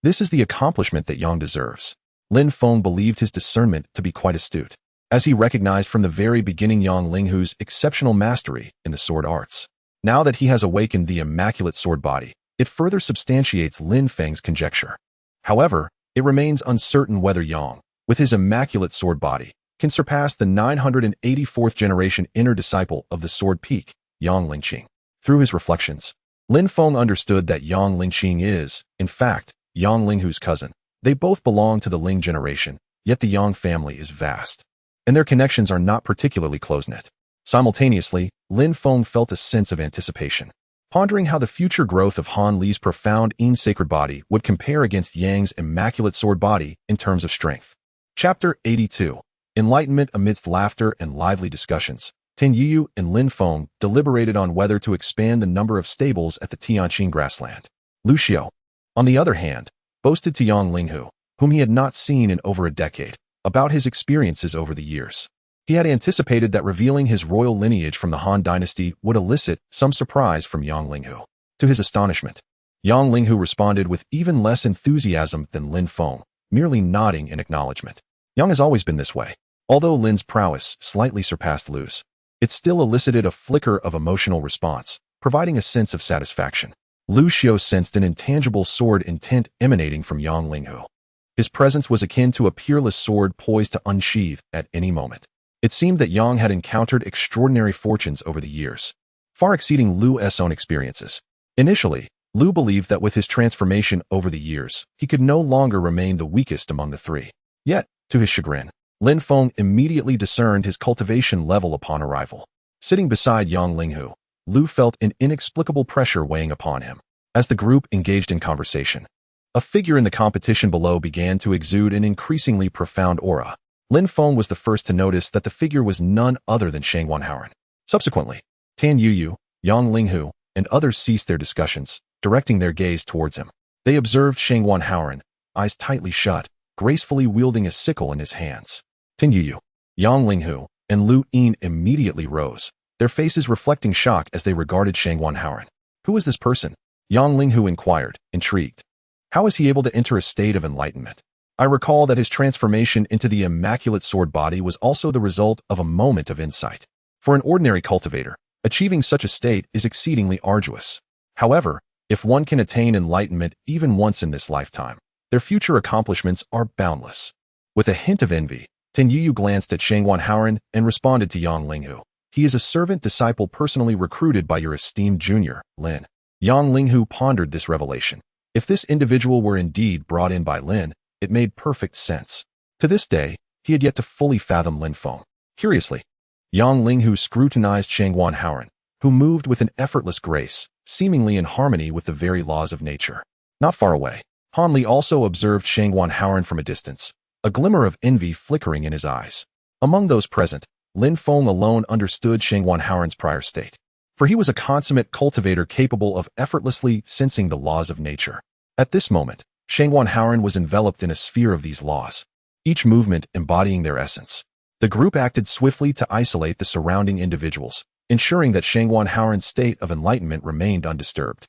A: This is the accomplishment that Yang deserves. Lin Feng believed his discernment to be quite astute, as he recognized from the very beginning Yang Linghu's exceptional mastery in the sword arts. Now that he has awakened the immaculate sword body, it further substantiates Lin Feng's conjecture. However, it remains uncertain whether Yang, with his immaculate sword body, can surpass the 984th generation inner disciple of the Sword Peak, Yang Lingqing. Through his reflections, Lin Feng understood that Yang Lingqing is, in fact, Yang Linghu's cousin. They both belong to the Ling generation, yet the Yang family is vast, and their connections are not particularly close-knit. Simultaneously, Lin Feng felt a sense of anticipation, pondering how the future growth of Han Li's profound Yin sacred body would compare against Yang's immaculate sword body in terms of strength. Chapter 82. Enlightenment amidst laughter and lively discussions. Tan Yuyu and Lin Feng deliberated on whether to expand the number of stables at the Tianqing grassland. Lucio, on the other hand, boasted to Yang Linghu, whom he had not seen in over a decade, about his experiences over the years. He had anticipated that revealing his royal lineage from the Han dynasty would elicit some surprise from Yang Linghu. To his astonishment, Yang Linghu responded with even less enthusiasm than Lin Feng, merely nodding in acknowledgement. Yang has always been this way. Although Lin's prowess slightly surpassed Lu's, it still elicited a flicker of emotional response, providing a sense of satisfaction. Lucio sensed an intangible sword intent emanating from Yang Linghu. His presence was akin to a peerless sword poised to unsheathe at any moment. It seemed that Yang had encountered extraordinary fortunes over the years, far exceeding Lu's own experiences. Initially, Lu believed that with his transformation over the years, he could no longer remain the weakest among the three. Yet, to his chagrin, Lin Feng immediately discerned his cultivation level upon arrival. Sitting beside Yang Linghu, Lu felt an inexplicable pressure weighing upon him. As the group engaged in conversation, a figure in the competition below began to exude an increasingly profound aura. Lin Feng was the first to notice that the figure was none other than Shang Wanhaoren. Subsequently, Tan Yuyu, Yang Linghu, and others ceased their discussions, directing their gaze towards him. They observed Shang Wanhaoren, eyes tightly shut, gracefully wielding a sickle in his hands. Tan Yuyu, Yang Linghu, and Lu Yin immediately rose, their faces reflecting shock as they regarded Shang Wanhaoren. Who is this person? Yang Linghu inquired, intrigued. How is he able to enter a state of enlightenment? I recall that his transformation into the immaculate sword body was also the result of a moment of insight. For an ordinary cultivator, achieving such a state is exceedingly arduous. However, if one can attain enlightenment even once in this lifetime, their future accomplishments are boundless. With a hint of envy, Tan Yuyu glanced at Shang Wanhaoren and responded to Yang Linghu. He is a servant disciple personally recruited by your esteemed junior, Lin. Yang Linghu pondered this revelation. If this individual were indeed brought in by Lin, it made perfect sense. To this day, he had yet to fully fathom Lin Feng. Curiously, Yang Linghu scrutinized Shang Wanhaoren, who moved with an effortless grace, seemingly in harmony with the very laws of nature. Not far away, Han Li also observed Shang Wanhaoren from a distance, a glimmer of envy flickering in his eyes. Among those present, Lin Feng alone understood Shang Wanhaoren's prior state, for he was a consummate cultivator capable of effortlessly sensing the laws of nature. At this moment, Shang Wanhaoren was enveloped in a sphere of these laws, each movement embodying their essence. The group acted swiftly to isolate the surrounding individuals, ensuring that Shang Wanhaoren's state of enlightenment remained undisturbed.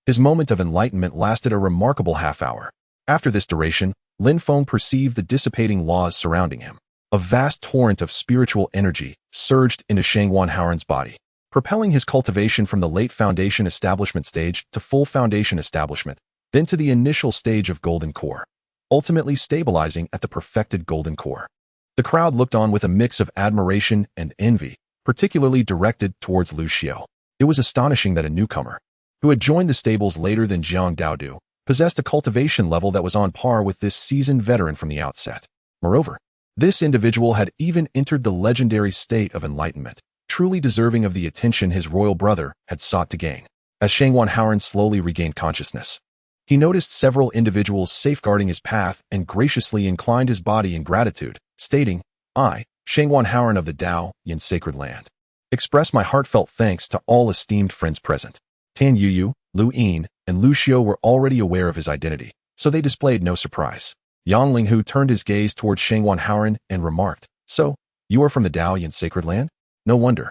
A: His moment of enlightenment lasted a remarkable half-hour. After this duration, Lin Feng perceived the dissipating laws surrounding him. A vast torrent of spiritual energy surged into Shangwan Haoran's body, propelling his cultivation from the late foundation establishment stage to full foundation establishment, then to the initial stage of golden core, ultimately stabilizing at the perfected golden core. The crowd looked on with a mix of admiration and envy, particularly directed towards Lu Xiao. It was astonishing that a newcomer, who had joined the stables later than Jiang Daodu, possessed a cultivation level that was on par with this seasoned veteran from the outset. Moreover, this individual had even entered the legendary state of enlightenment, truly deserving of the attention his royal brother had sought to gain. As Shangwan Haoran slowly regained consciousness, he noticed several individuals safeguarding his path and graciously inclined his body in gratitude, stating, "I, Shangwan Haoran of the Dao Yin Sacred Land, express my heartfelt thanks to all esteemed friends present." Tan Yuyu, Lu Yin, and Lu Xiao were already aware of his identity, so they displayed no surprise. Yang Linghu turned his gaze towards Shangwan Haoran and remarked, "So, you are from the Dao Yin Sacred Land? No wonder."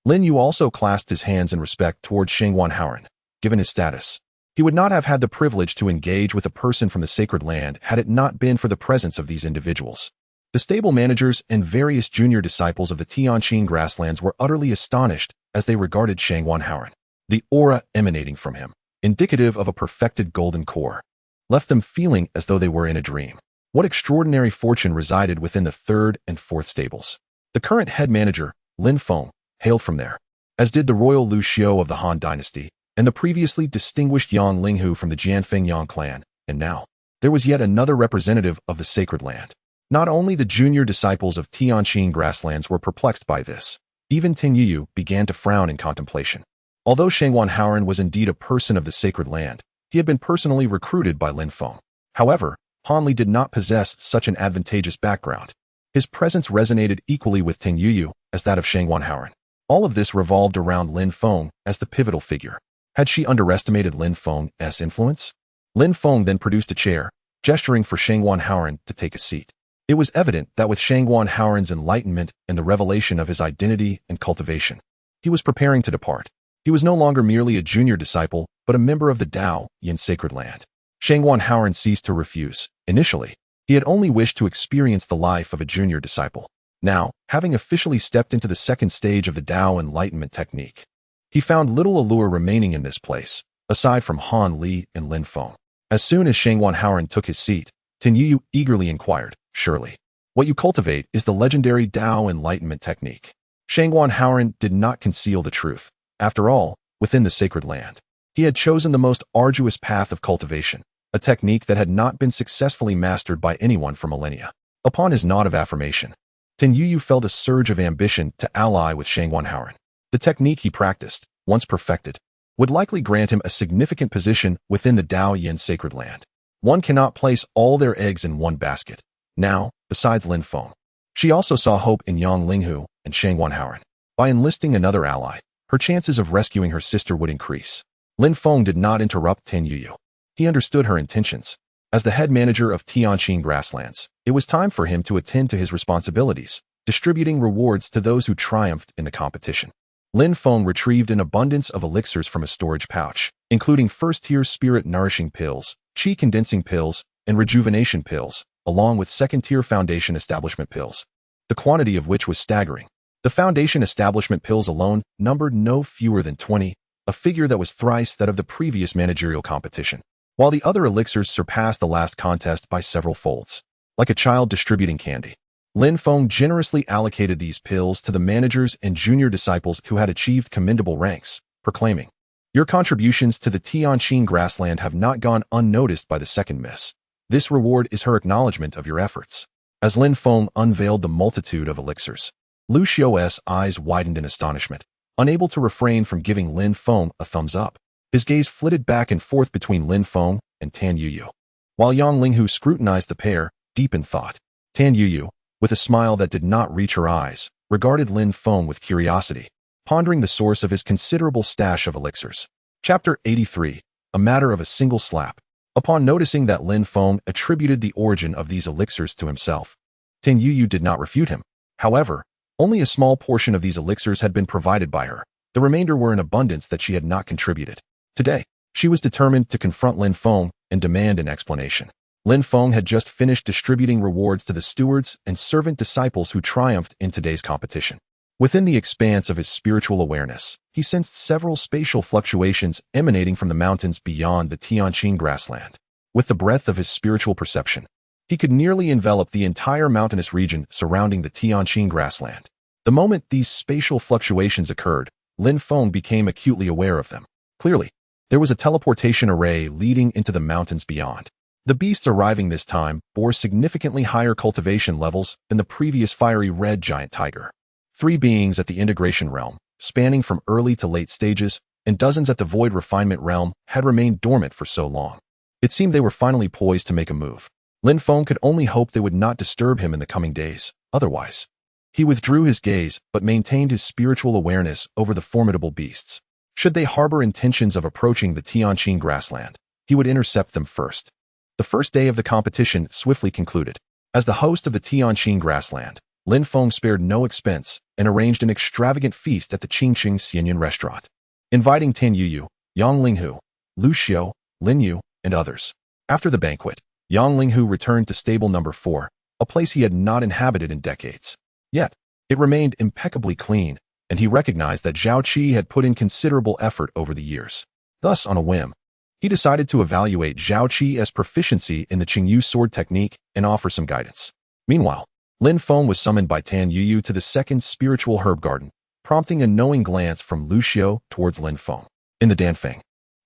A: Lin Yu also clasped his hands in respect towards Shangwan Haoran. Given his status, he would not have had the privilege to engage with a person from the Sacred Land had it not been for the presence of these individuals. The stable managers and various junior disciples of the Tianqing grasslands were utterly astonished as they regarded Shangwan Haoran. The aura emanating from him, indicative of a perfected golden core, left them feeling as though they were in a dream. What extraordinary fortune resided within the third and fourth stables. The current head manager, Lin Feng, hailed from there, as did the royal Lu Xiao of the Han dynasty, and the previously distinguished Yang Linghu from the Jianfeng Yang clan, and now, there was yet another representative of the Sacred Land. Not only the junior disciples of Tianqing grasslands were perplexed by this, even Tin Yuyu began to frown in contemplation. Although Shangwan Haoran was indeed a person of the Sacred Land, he had been personally recruited by Lin Feng. However, Han Li did not possess such an advantageous background. His presence resonated equally with Tin Yuyu as that of Shangwan Haoran. All of this revolved around Lin Feng as the pivotal figure. Had she underestimated Lin Feng's influence? Lin Feng then produced a chair, gesturing for Shangwan Haoran to take a seat. It was evident that with Shangwan Haoran's enlightenment and the revelation of his identity and cultivation, he was preparing to depart. He was no longer merely a junior disciple, but a member of the Dao Yin Sacred Land. Shangwan Haoran ceased to refuse. Initially, he had only wished to experience the life of a junior disciple. Now, having officially stepped into the second stage of the Dao Enlightenment technique, he found little allure remaining in this place, aside from Han Li and Lin Feng. As soon as Shangwan Haoran took his seat, Tin Yuyu eagerly inquired, "Surely, what you cultivate is the legendary Dao Enlightenment technique." Shangwan Haoran did not conceal the truth. After all, within the Sacred Land, he had chosen the most arduous path of cultivation, a technique that had not been successfully mastered by anyone for millennia. Upon his nod of affirmation, Tin Yuyu felt a surge of ambition to ally with Shangwan Haoran. The technique he practiced, once perfected, would likely grant him a significant position within the Dao Yin Sacred Land. One cannot place all their eggs in one basket. Now, besides Lin Feng, she also saw hope in Yang Linghu and Shangwan Haoran. By enlisting another ally, her chances of rescuing her sister would increase. Lin Feng did not interrupt Tin Yuyu. He understood her intentions. As the head manager of Tianqing grasslands, it was time for him to attend to his responsibilities, distributing rewards to those who triumphed in the competition. Lin Feng retrieved an abundance of elixirs from a storage pouch, including first-tier spirit-nourishing pills, qi-condensing pills, and rejuvenation pills, along with second-tier foundation establishment pills, the quantity of which was staggering. The foundation establishment pills alone numbered no fewer than 20, a figure that was thrice that of the previous managerial competition, while the other elixirs surpassed the last contest by several folds. Like a child distributing candy, Lin Feng generously allocated these pills to the managers and junior disciples who had achieved commendable ranks, proclaiming, "Your contributions to the Tianqing grassland have not gone unnoticed by the second miss. This reward is her acknowledgement of your efforts." As Lin Feng unveiled the multitude of elixirs, Lu Xiao's eyes widened in astonishment, unable to refrain from giving Lin Feng a thumbs up. His gaze flitted back and forth between Lin Feng and Tan Yuyu, while Yang Linghu scrutinized the pair, deep in thought. Tan Yuyu, with a smile that did not reach her eyes, regarded Lin Feng with curiosity, pondering the source of his considerable stash of elixirs. Chapter 83, A Matter of a Single Slap. Upon noticing that Lin Feng attributed the origin of these elixirs to himself, Tin Yuyu did not refute him. However, only a small portion of these elixirs had been provided by her. The remainder were in abundance that she had not contributed. Today, She was determined to confront Lin Feng and demand an explanation. Lin Feng had just finished distributing rewards to the stewards and servant disciples who triumphed in today's competition. Within the expanse of his spiritual awareness, he sensed several spatial fluctuations emanating from the mountains beyond the Tianqing grassland. With the breadth of his spiritual perception, he could nearly envelop the entire mountainous region surrounding the Tianqing grassland. The moment these spatial fluctuations occurred, Lin Feng became acutely aware of them. Clearly, there was a teleportation array leading into the mountains beyond. The beasts arriving this time bore significantly higher cultivation levels than the previous fiery red giant tiger. 3 beings at the integration realm, spanning from early to late stages, and dozens at the void refinement realm had remained dormant for so long. It seemed they were finally poised to make a move. Lin Feng could only hope they would not disturb him in the coming days. Otherwise, he withdrew his gaze but maintained his spiritual awareness over the formidable beasts. Should they harbor intentions of approaching the Tianqing grassland, he would intercept them first. The first day of the competition swiftly concluded. As the host of the Tianqing grassland, Lin Feng spared no expense and arranged an extravagant feast at the Qingqing Xianyan restaurant, inviting Tan Yuyu, Yang Linghu, Lu Xiu, Lin Yu, and others. After the banquet, Yang Linghu returned to stable number 4, a place he had not inhabited in decades. Yet, it remained impeccably clean, and he recognized that Zhao Qi had put in considerable effort over the years. Thus, on a whim, he decided to evaluate Zhao Qi's proficiency in the Qingyu sword technique and offer some guidance. Meanwhile, Lin Feng was summoned by Tan Yuyu to the second spiritual herb garden, prompting a knowing glance from Lu Xiu towards Lin Feng. In the Danfeng,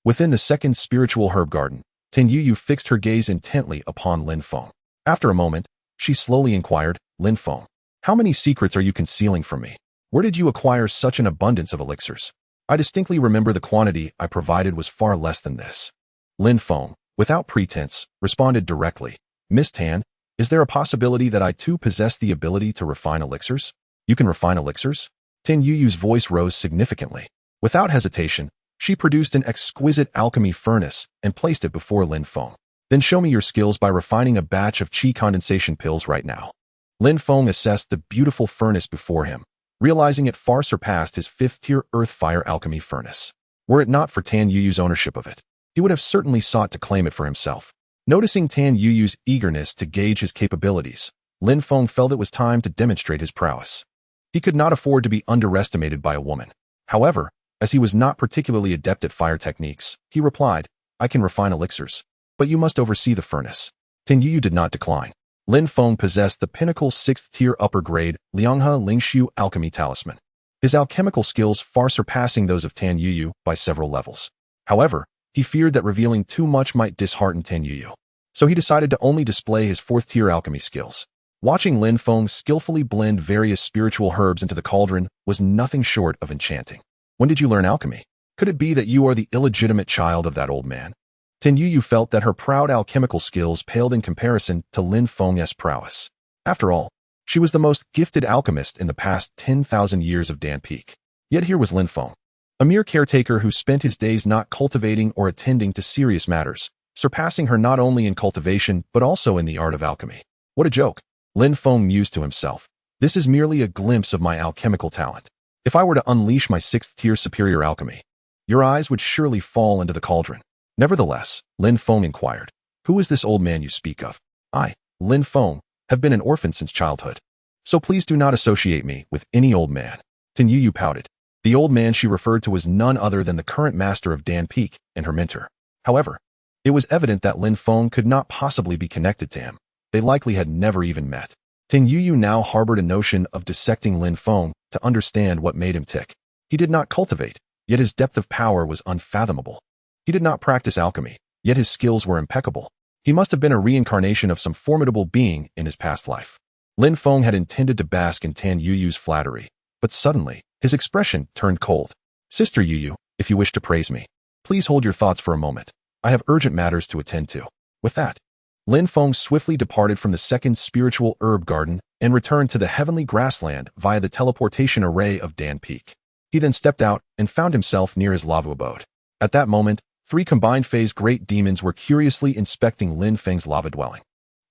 A: within the second spiritual herb garden, Tan Yuyu fixed her gaze intently upon Lin Feng. After a moment, she slowly inquired, "Lin Feng, how many secrets are you concealing from me? Where did you acquire such an abundance of elixirs? I distinctly remember the quantity I provided was far less than this." Lin Feng, without pretense, responded directly, "Miss Tan, is there a possibility that I too possess the ability to refine elixirs?" "You can refine elixirs?" Tan Yuyu's voice rose significantly. Without hesitation, she produced an exquisite alchemy furnace and placed it before Lin Feng. "Then show me your skills by refining a batch of qi condensation pills right now." Lin Feng assessed the beautiful furnace before him, realizing it far surpassed his 5th-tier earth fire alchemy furnace. Were it not for Tan Yuyu's ownership of it, he would have certainly sought to claim it for himself. Noticing Tan Yuyu's eagerness to gauge his capabilities, Lin Feng felt it was time to demonstrate his prowess. He could not afford to be underestimated by a woman. However, as he was not particularly adept at fire techniques, he replied, "I can refine elixirs, but you must oversee the furnace." Tan Yuyu did not decline. Lin Feng possessed the pinnacle 6th-tier upper-grade Lianghe Lingshu alchemy talisman, his alchemical skills far surpassing those of Tan Yuyu by several levels. However, he feared that revealing too much might dishearten Tan Yuyu, so he decided to only display his 4th-tier alchemy skills. Watching Lin Feng skillfully blend various spiritual herbs into the cauldron was nothing short of enchanting. "When did you learn alchemy? Could it be that you are the illegitimate child of that old man?" Tan Yuyu felt that her proud alchemical skills paled in comparison to Lin Feng's prowess. After all, she was the most gifted alchemist in the past 10,000 years of Dan Peak. Yet here was Lin Feng, a mere caretaker who spent his days not cultivating or attending to serious matters, surpassing her not only in cultivation but also in the art of alchemy. What a joke! Lin Feng mused to himself. This is merely a glimpse of my alchemical talent. If I were to unleash my 6th-tier superior alchemy, your eyes would surely fall into the cauldron. Nevertheless, Lin Feng inquired, "Who is this old man you speak of?" "I, Lin Feng, have been an orphan since childhood, so please do not associate me with any old man." Tan Yuyu pouted. The old man she referred to was none other than the current master of Dan Peak and her mentor. However, it was evident that Lin Feng could not possibly be connected to him. They likely had never even met. Tan Yuyu now harbored a notion of dissecting Lin Feng to understand what made him tick. He did not cultivate, yet his depth of power was unfathomable. He did not practice alchemy, yet his skills were impeccable. He must have been a reincarnation of some formidable being in his past life. Lin Feng had intended to bask in Tan Yuyu's flattery, but suddenly, his expression turned cold. "Sister Yuyu, if you wish to praise me, please hold your thoughts for a moment. I have urgent matters to attend to." With that, Lin Feng swiftly departed from the second spiritual herb garden and returned to the heavenly grassland via the teleportation array of Dan Peak. He then stepped out and found himself near his lava abode. At that moment, 3 combined phase great demons were curiously inspecting Lin Feng's lava dwelling.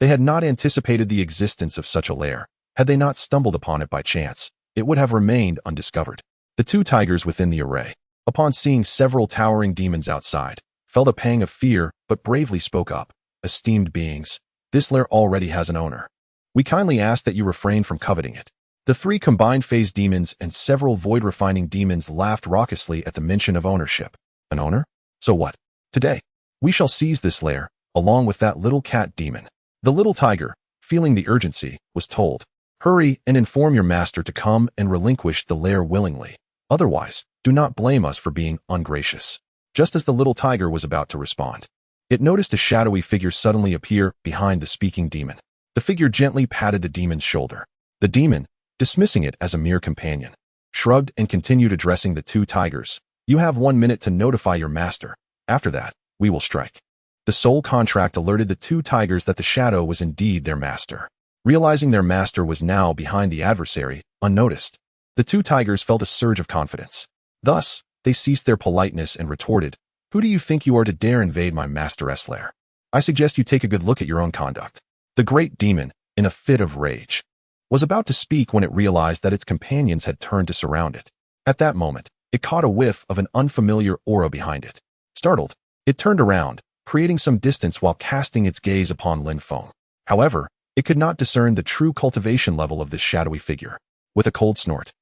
A: They had not anticipated the existence of such a lair. Had they not stumbled upon it by chance, it would have remained undiscovered. The 2 tigers within the array, upon seeing several towering demons outside, felt a pang of fear but bravely spoke up. Esteemed beings, this lair already has an owner. We kindly ask that you refrain from coveting it. The three combined phase demons and several void-refining demons laughed raucously at the mention of ownership. An owner? So what? Today, we shall seize this lair, along with that little cat demon. The little tiger, feeling the urgency, was told, "Hurry and inform your master to come and relinquish the lair willingly. Otherwise, do not blame us for being ungracious." Just as the little tiger was about to respond, it noticed a shadowy figure suddenly appear behind the speaking demon. The figure gently patted the demon's shoulder. The demon, dismissing it as a mere companion, shrugged and continued addressing the two tigers. "You have 1 minute to notify your master. After that, we will strike." The soul contract alerted the two tigers that the shadow was indeed their master. Realizing their master was now behind the adversary, unnoticed, the two tigers felt a surge of confidence. Thus, they ceased their politeness and retorted, "Who do you think you are to dare invade my master's lair? I suggest you take a good look at your own conduct." The great demon, in a fit of rage, was about to speak when it realized that its companions had turned to surround it. At that moment, it caught a whiff of an unfamiliar aura behind it. Startled, it turned around, creating some distance while casting its gaze upon Lin Feng. However, it could not discern the true cultivation level of this shadowy figure. With a cold snort,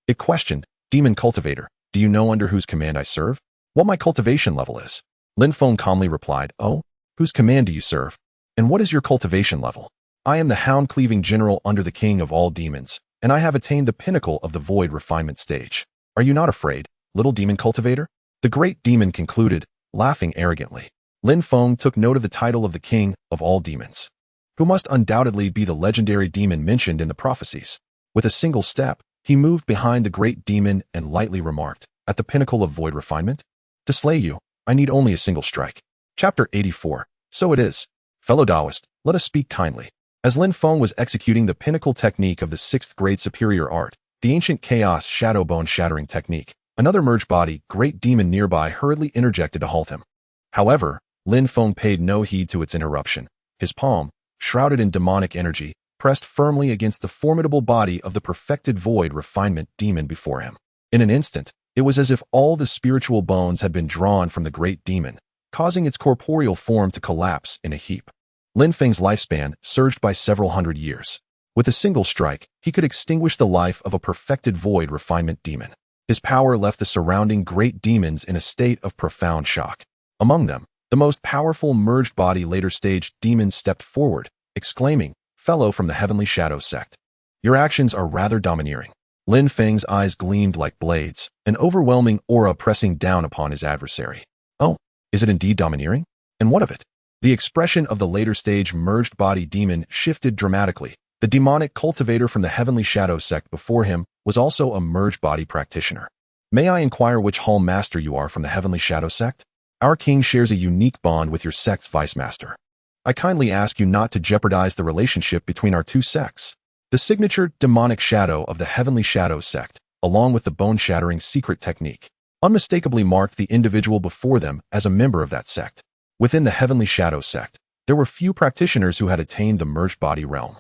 A: it questioned, "Demon cultivator, do you know under whose command I serve? What my cultivation level is?" Lin Feng calmly replied, "Oh, whose command do you serve? And what is your cultivation level?" "I am the hound-cleaving general under the king of all demons, and I have attained the pinnacle of the void refinement stage. Are you not afraid, little demon cultivator?" The great demon concluded, laughing arrogantly. Lin Feng took note of the title of the king of all demons, who must undoubtedly be the legendary demon mentioned in the prophecies. With a single step, he moved behind the great demon and lightly remarked, "At the pinnacle of void refinement? To slay you, I need only a single strike." Chapter 84. So it is. Fellow Taoist, let us speak kindly. As Lin Feng was executing the pinnacle technique of the 6th grade superior art, the ancient chaos shadow bone shattering technique, another merged body, great demon nearby hurriedly interjected to halt him. However, Lin Feng paid no heed to its interruption. His palm, shrouded in demonic energy, pressed firmly against the formidable body of the perfected void refinement demon before him. In an instant, it was as if all the spiritual bones had been drawn from the great demon, causing its corporeal form to collapse in a heap. Lin Feng's lifespan surged by several hundred years. With a single strike, he could extinguish the life of a perfected void refinement demon. His power left the surrounding great demons in a state of profound shock. Among them, the most powerful merged body later stage demon stepped forward, exclaiming, "Fellow from the Heavenly Shadow Sect, your actions are rather domineering." Lin Feng's eyes gleamed like blades, an overwhelming aura pressing down upon his adversary. "Oh, is it indeed domineering? And what of it?" The expression of the later stage merged body demon shifted dramatically. The demonic cultivator from the Heavenly Shadow Sect before him was also a merged body practitioner. "May I inquire which hall master you are from the Heavenly Shadow Sect? Our king shares a unique bond with your sect's vice master. I kindly ask you not to jeopardize the relationship between our two sects." The signature demonic shadow of the Heavenly Shadow Sect, along with the bone-shattering secret technique, unmistakably marked the individual before them as a member of that sect. Within the Heavenly Shadow Sect, there were few practitioners who had attained the merged body realm.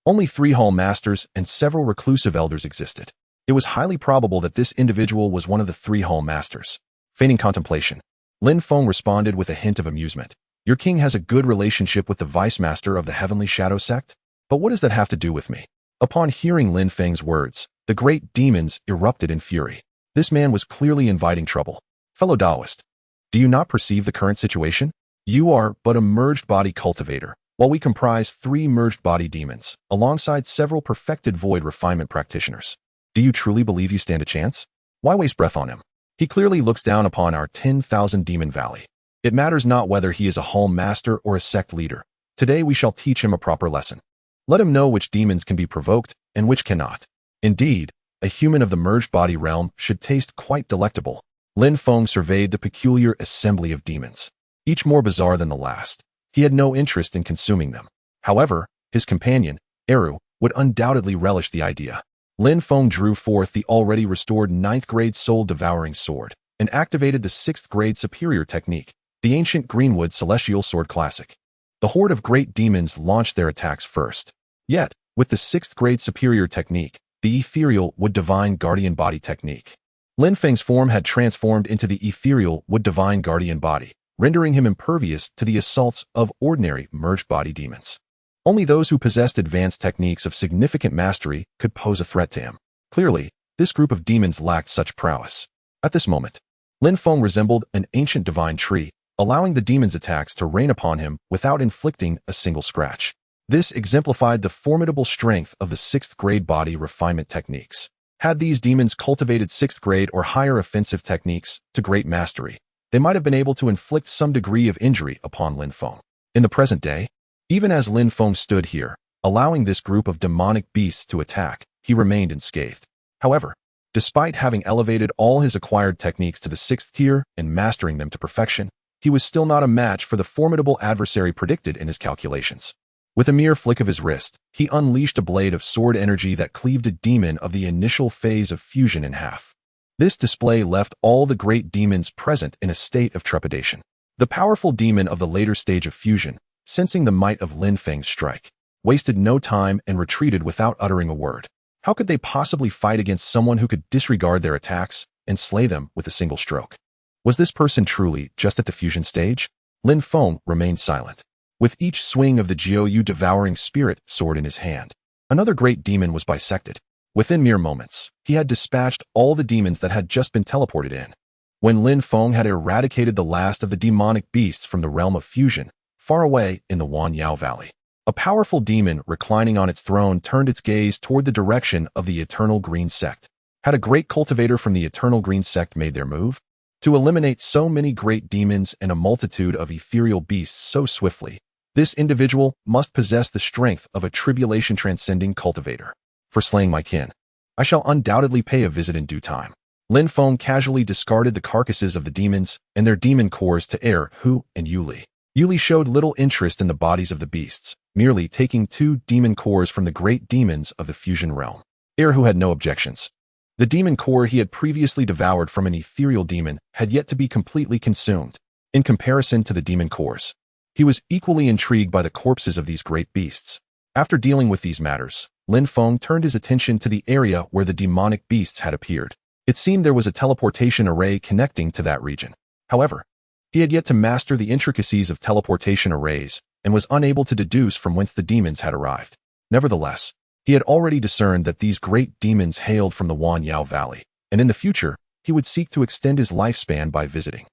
A: Only 3 hall masters and several reclusive elders existed. It was highly probable that this individual was one of the 3 hall masters. Feigning contemplation, Lin Feng responded with a hint of amusement. "Your king has a good relationship with the vice master of the Heavenly Shadow Sect? But what does that have to do with me?" Upon hearing Lin Feng's words, the great demons erupted in fury. This man was clearly inviting trouble. "Fellow Taoist, do you not perceive the current situation? You are but a merged body cultivator, while we comprise 3 merged body demons, alongside several perfected void refinement practitioners. Do you truly believe you stand a chance? Why waste breath on him? He clearly looks down upon our 10,000 demon valley. It matters not whether he is a hall master or a sect leader. Today we shall teach him a proper lesson. Let him know which demons can be provoked and which cannot. Indeed, a human of the merged body realm should taste quite delectable." Lin Feng surveyed the peculiar assembly of demons, each more bizarre than the last. He had no interest in consuming them. However, his companion, Eru, would undoubtedly relish the idea. Lin Feng drew forth the already restored 9th grade soul-devouring sword and activated the 6th grade superior technique, the ancient Greenwood Celestial Sword Classic. The horde of great demons launched their attacks first. Yet, with the 6th grade superior technique, the ethereal wood divine guardian body technique, Lin Feng's form had transformed into the ethereal wood divine guardian body, rendering him impervious to the assaults of ordinary merged body demons. Only those who possessed advanced techniques of significant mastery could pose a threat to him. Clearly, this group of demons lacked such prowess. At this moment, Lin Feng resembled an ancient divine tree, allowing the demon's attacks to rain upon him without inflicting a single scratch. This exemplified the formidable strength of the 6th grade body refinement techniques. Had these demons cultivated 6th grade or higher offensive techniques to great mastery, they might have been able to inflict some degree of injury upon Lin Feng. In the present day, even as Lin Feng stood here, allowing this group of demonic beasts to attack, he remained unscathed. However, despite having elevated all his acquired techniques to the 6th tier and mastering them to perfection, he was still not a match for the formidable adversary predicted in his calculations. With a mere flick of his wrist, he unleashed a blade of sword energy that cleaved a demon of the initial phase of fusion in half. This display left all the great demons present in a state of trepidation. The powerful demon of the later stage of fusion, sensing the might of Lin Feng's strike, wasted no time and retreated without uttering a word. How could they possibly fight against someone who could disregard their attacks and slay them with a single stroke? Was this person truly just at the fusion stage? Lin Feng remained silent, with each swing of the Jiu devouring spirit sword in his hand. Another great demon was bisected. Within mere moments, he had dispatched all the demons that had just been teleported in. When Lin Feng had eradicated the last of the demonic beasts from the realm of fusion, far away in the Wanyao Valley, a powerful demon reclining on its throne turned its gaze toward the direction of the Eternal Green Sect. Had a great cultivator from the Eternal Green Sect made their move? To eliminate so many great demons and a multitude of ethereal beasts so swiftly, this individual must possess the strength of a tribulation-transcending cultivator. For slaying my kin, I shall undoubtedly pay a visit in due time. Lin Feng casually discarded the carcasses of the demons and their demon cores to Er Hu and Yuli. Yuli showed little interest in the bodies of the beasts, merely taking 2 demon cores from the great demons of the fusion realm. Er Hu had no objections. The demon core he had previously devoured from an ethereal demon had yet to be completely consumed. In comparison to the demon cores, he was equally intrigued by the corpses of these great beasts. After dealing with these matters, Lin Feng turned his attention to the area where the demonic beasts had appeared. It seemed there was a teleportation array connecting to that region. However, he had yet to master the intricacies of teleportation arrays and was unable to deduce from whence the demons had arrived. Nevertheless, he had already discerned that these great demons hailed from the Wanyao Valley, and in the future, he would seek to extend his lifespan by visiting.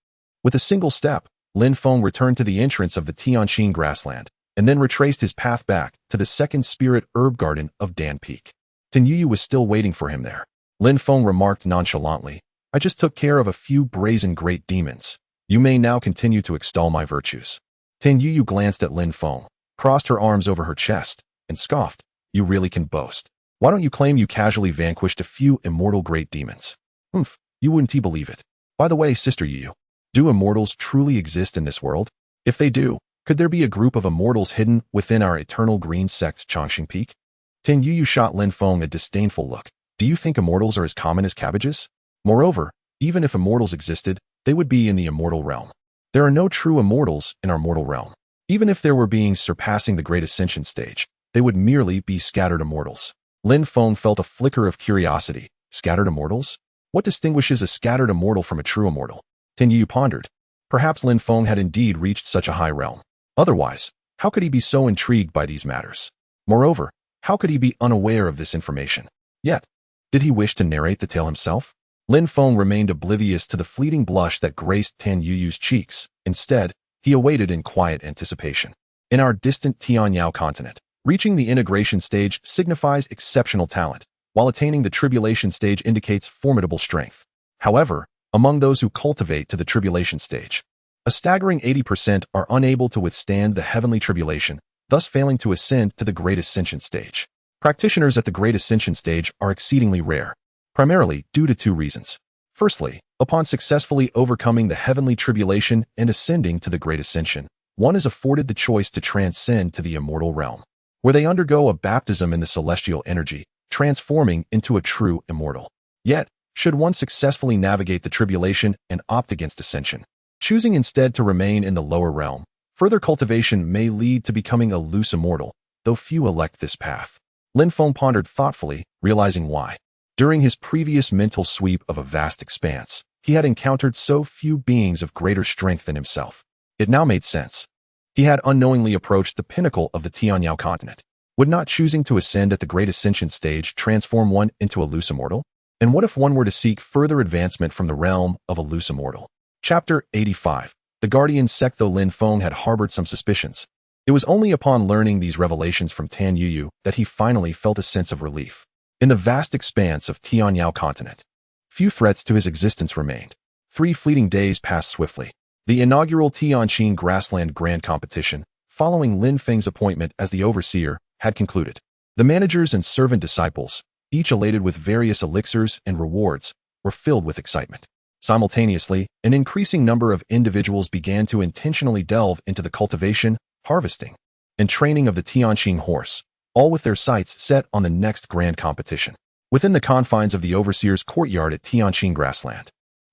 A: With a single step, Lin Feng returned to the entrance of the Tianqing grassland, and then retraced his path back to the second spirit herb garden of Dan Peak. Ten Yuyu was still waiting for him there. Lin Feng remarked nonchalantly, "I just took care of a few brazen great demons. You may now continue to extol my virtues." Ten Yuyu glanced at Lin Feng, crossed her arms over her chest, and scoffed, "You really can boast. Why don't you claim you casually vanquished a few immortal great demons? Humph, you wouldn't believe it. By the way, Sister Yuyu, do immortals truly exist in this world? If they do, could there be a group of immortals hidden within our Eternal Green Sect's Changxing Peak?" Ten Yuyu shot Lin Feng a disdainful look. "Do you think immortals are as common as cabbages? Moreover, even if immortals existed, they would be in the immortal realm. There are no true immortals in our mortal realm. Even if there were beings surpassing the Great Ascension stage, they would merely be scattered immortals." Lin Feng felt a flicker of curiosity. Scattered immortals? What distinguishes a scattered immortal from a true immortal? Ten Yu pondered. Perhaps Lin Feng had indeed reached such a high realm. Otherwise, how could he be so intrigued by these matters? Moreover, how could he be unaware of this information? Yet, did he wish to narrate the tale himself? Lin Feng remained oblivious to the fleeting blush that graced Tan Yuyu's cheeks. Instead, he awaited in quiet anticipation. In our distant Tianyao continent, reaching the integration stage signifies exceptional talent, while attaining the tribulation stage indicates formidable strength. However, among those who cultivate to the tribulation stage, a staggering 80% are unable to withstand the heavenly tribulation, thus failing to ascend to the Great Ascension stage. Practitioners at the Great Ascension stage are exceedingly rare, primarily due to 2 reasons. Firstly, upon successfully overcoming the heavenly tribulation and ascending to the Great Ascension, one is afforded the choice to transcend to the immortal realm, where they undergo a baptism in the celestial energy, transforming into a true immortal. Yet, should one successfully navigate the tribulation and opt against ascension, choosing instead to remain in the lower realm, further cultivation may lead to becoming a loose immortal, though few elect this path. Lin Feng pondered thoughtfully, realizing why. During his previous mental sweep of a vast expanse, he had encountered so few beings of greater strength than himself. It now made sense. He had unknowingly approached the pinnacle of the Tianyao continent. Would not choosing to ascend at the Great Ascension stage transform one into a loose immortal? And what if one were to seek further advancement from the realm of a loose immortal? Chapter 85. The Guardian Sect. Though Lin Feng had harbored some suspicions, it was only upon learning these revelations from Tan Yuyu that he finally felt a sense of relief. In the vast expanse of Tianyao continent, few threats to his existence remained. 3 fleeting days passed swiftly. The inaugural Tianqing Grassland Grand Competition, following Lin Feng's appointment as the overseer, had concluded. The managers and servant disciples, each elated with various elixirs and rewards, were filled with excitement. Simultaneously, an increasing number of individuals began to intentionally delve into the cultivation, harvesting, and training of the Tianqing horse, all with their sights set on the next grand competition. Within the confines of the overseer's courtyard at Tianqing Grassland,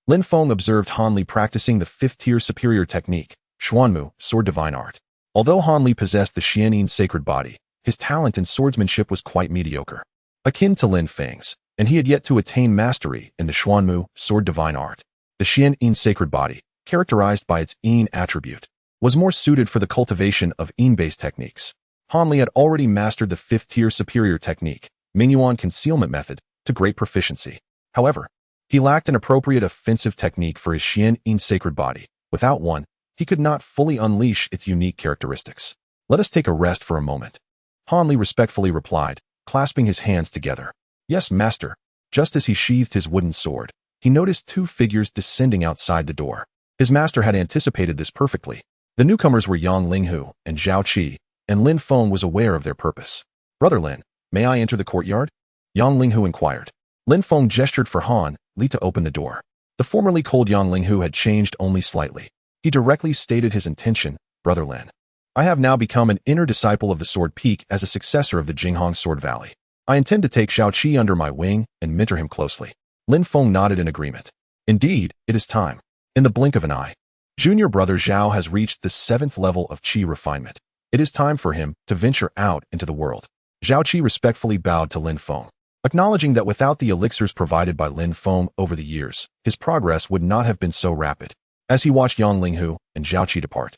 A: Lin Feng observed Han Li practicing the 5th-tier superior technique, Xuanmu, Sword Divine Art. Although Han Li possessed the Xianyin sacred body, his talent in swordsmanship was quite mediocre, akin to Lin Feng's, and he had yet to attain mastery in the Xuanmu, Sword Divine Art. The Xianyin sacred body, characterized by its Yin attribute, was more suited for the cultivation of Yin-based techniques. Han Li had already mastered the 5th-tier superior technique, Mingyuan concealment method, to great proficiency. However, he lacked an appropriate offensive technique for his Xianyin sacred body. Without one, he could not fully unleash its unique characteristics. Let us take a rest for a moment. Han Li respectfully replied, clasping his hands together. Yes, master. Just as he sheathed his wooden sword, he noticed 2 figures descending outside the door. His master had anticipated this perfectly. The newcomers were Yang Linghu and Zhao Qi, and Lin Feng was aware of their purpose. Brother Lin, may I enter the courtyard? Yang Linghu inquired. Lin Feng gestured for Han Li to open the door. The formerly cold Yang Linghu had changed only slightly. He directly stated his intention, Brother Lin. I have now become an inner disciple of the Sword Peak as a successor of the Jinghong Sword Valley. I intend to take Zhao Qi under my wing and mentor him closely. Lin Feng nodded in agreement. Indeed, it is time. In the blink of an eye, junior brother Zhao has reached the 7th level of Qi refinement. It is time for him to venture out into the world. Zhao Qi respectfully bowed to Lin Feng, acknowledging that without the elixirs provided by Lin Feng over the years, his progress would not have been so rapid. As he watched Yang Linghu and Zhao Qi depart,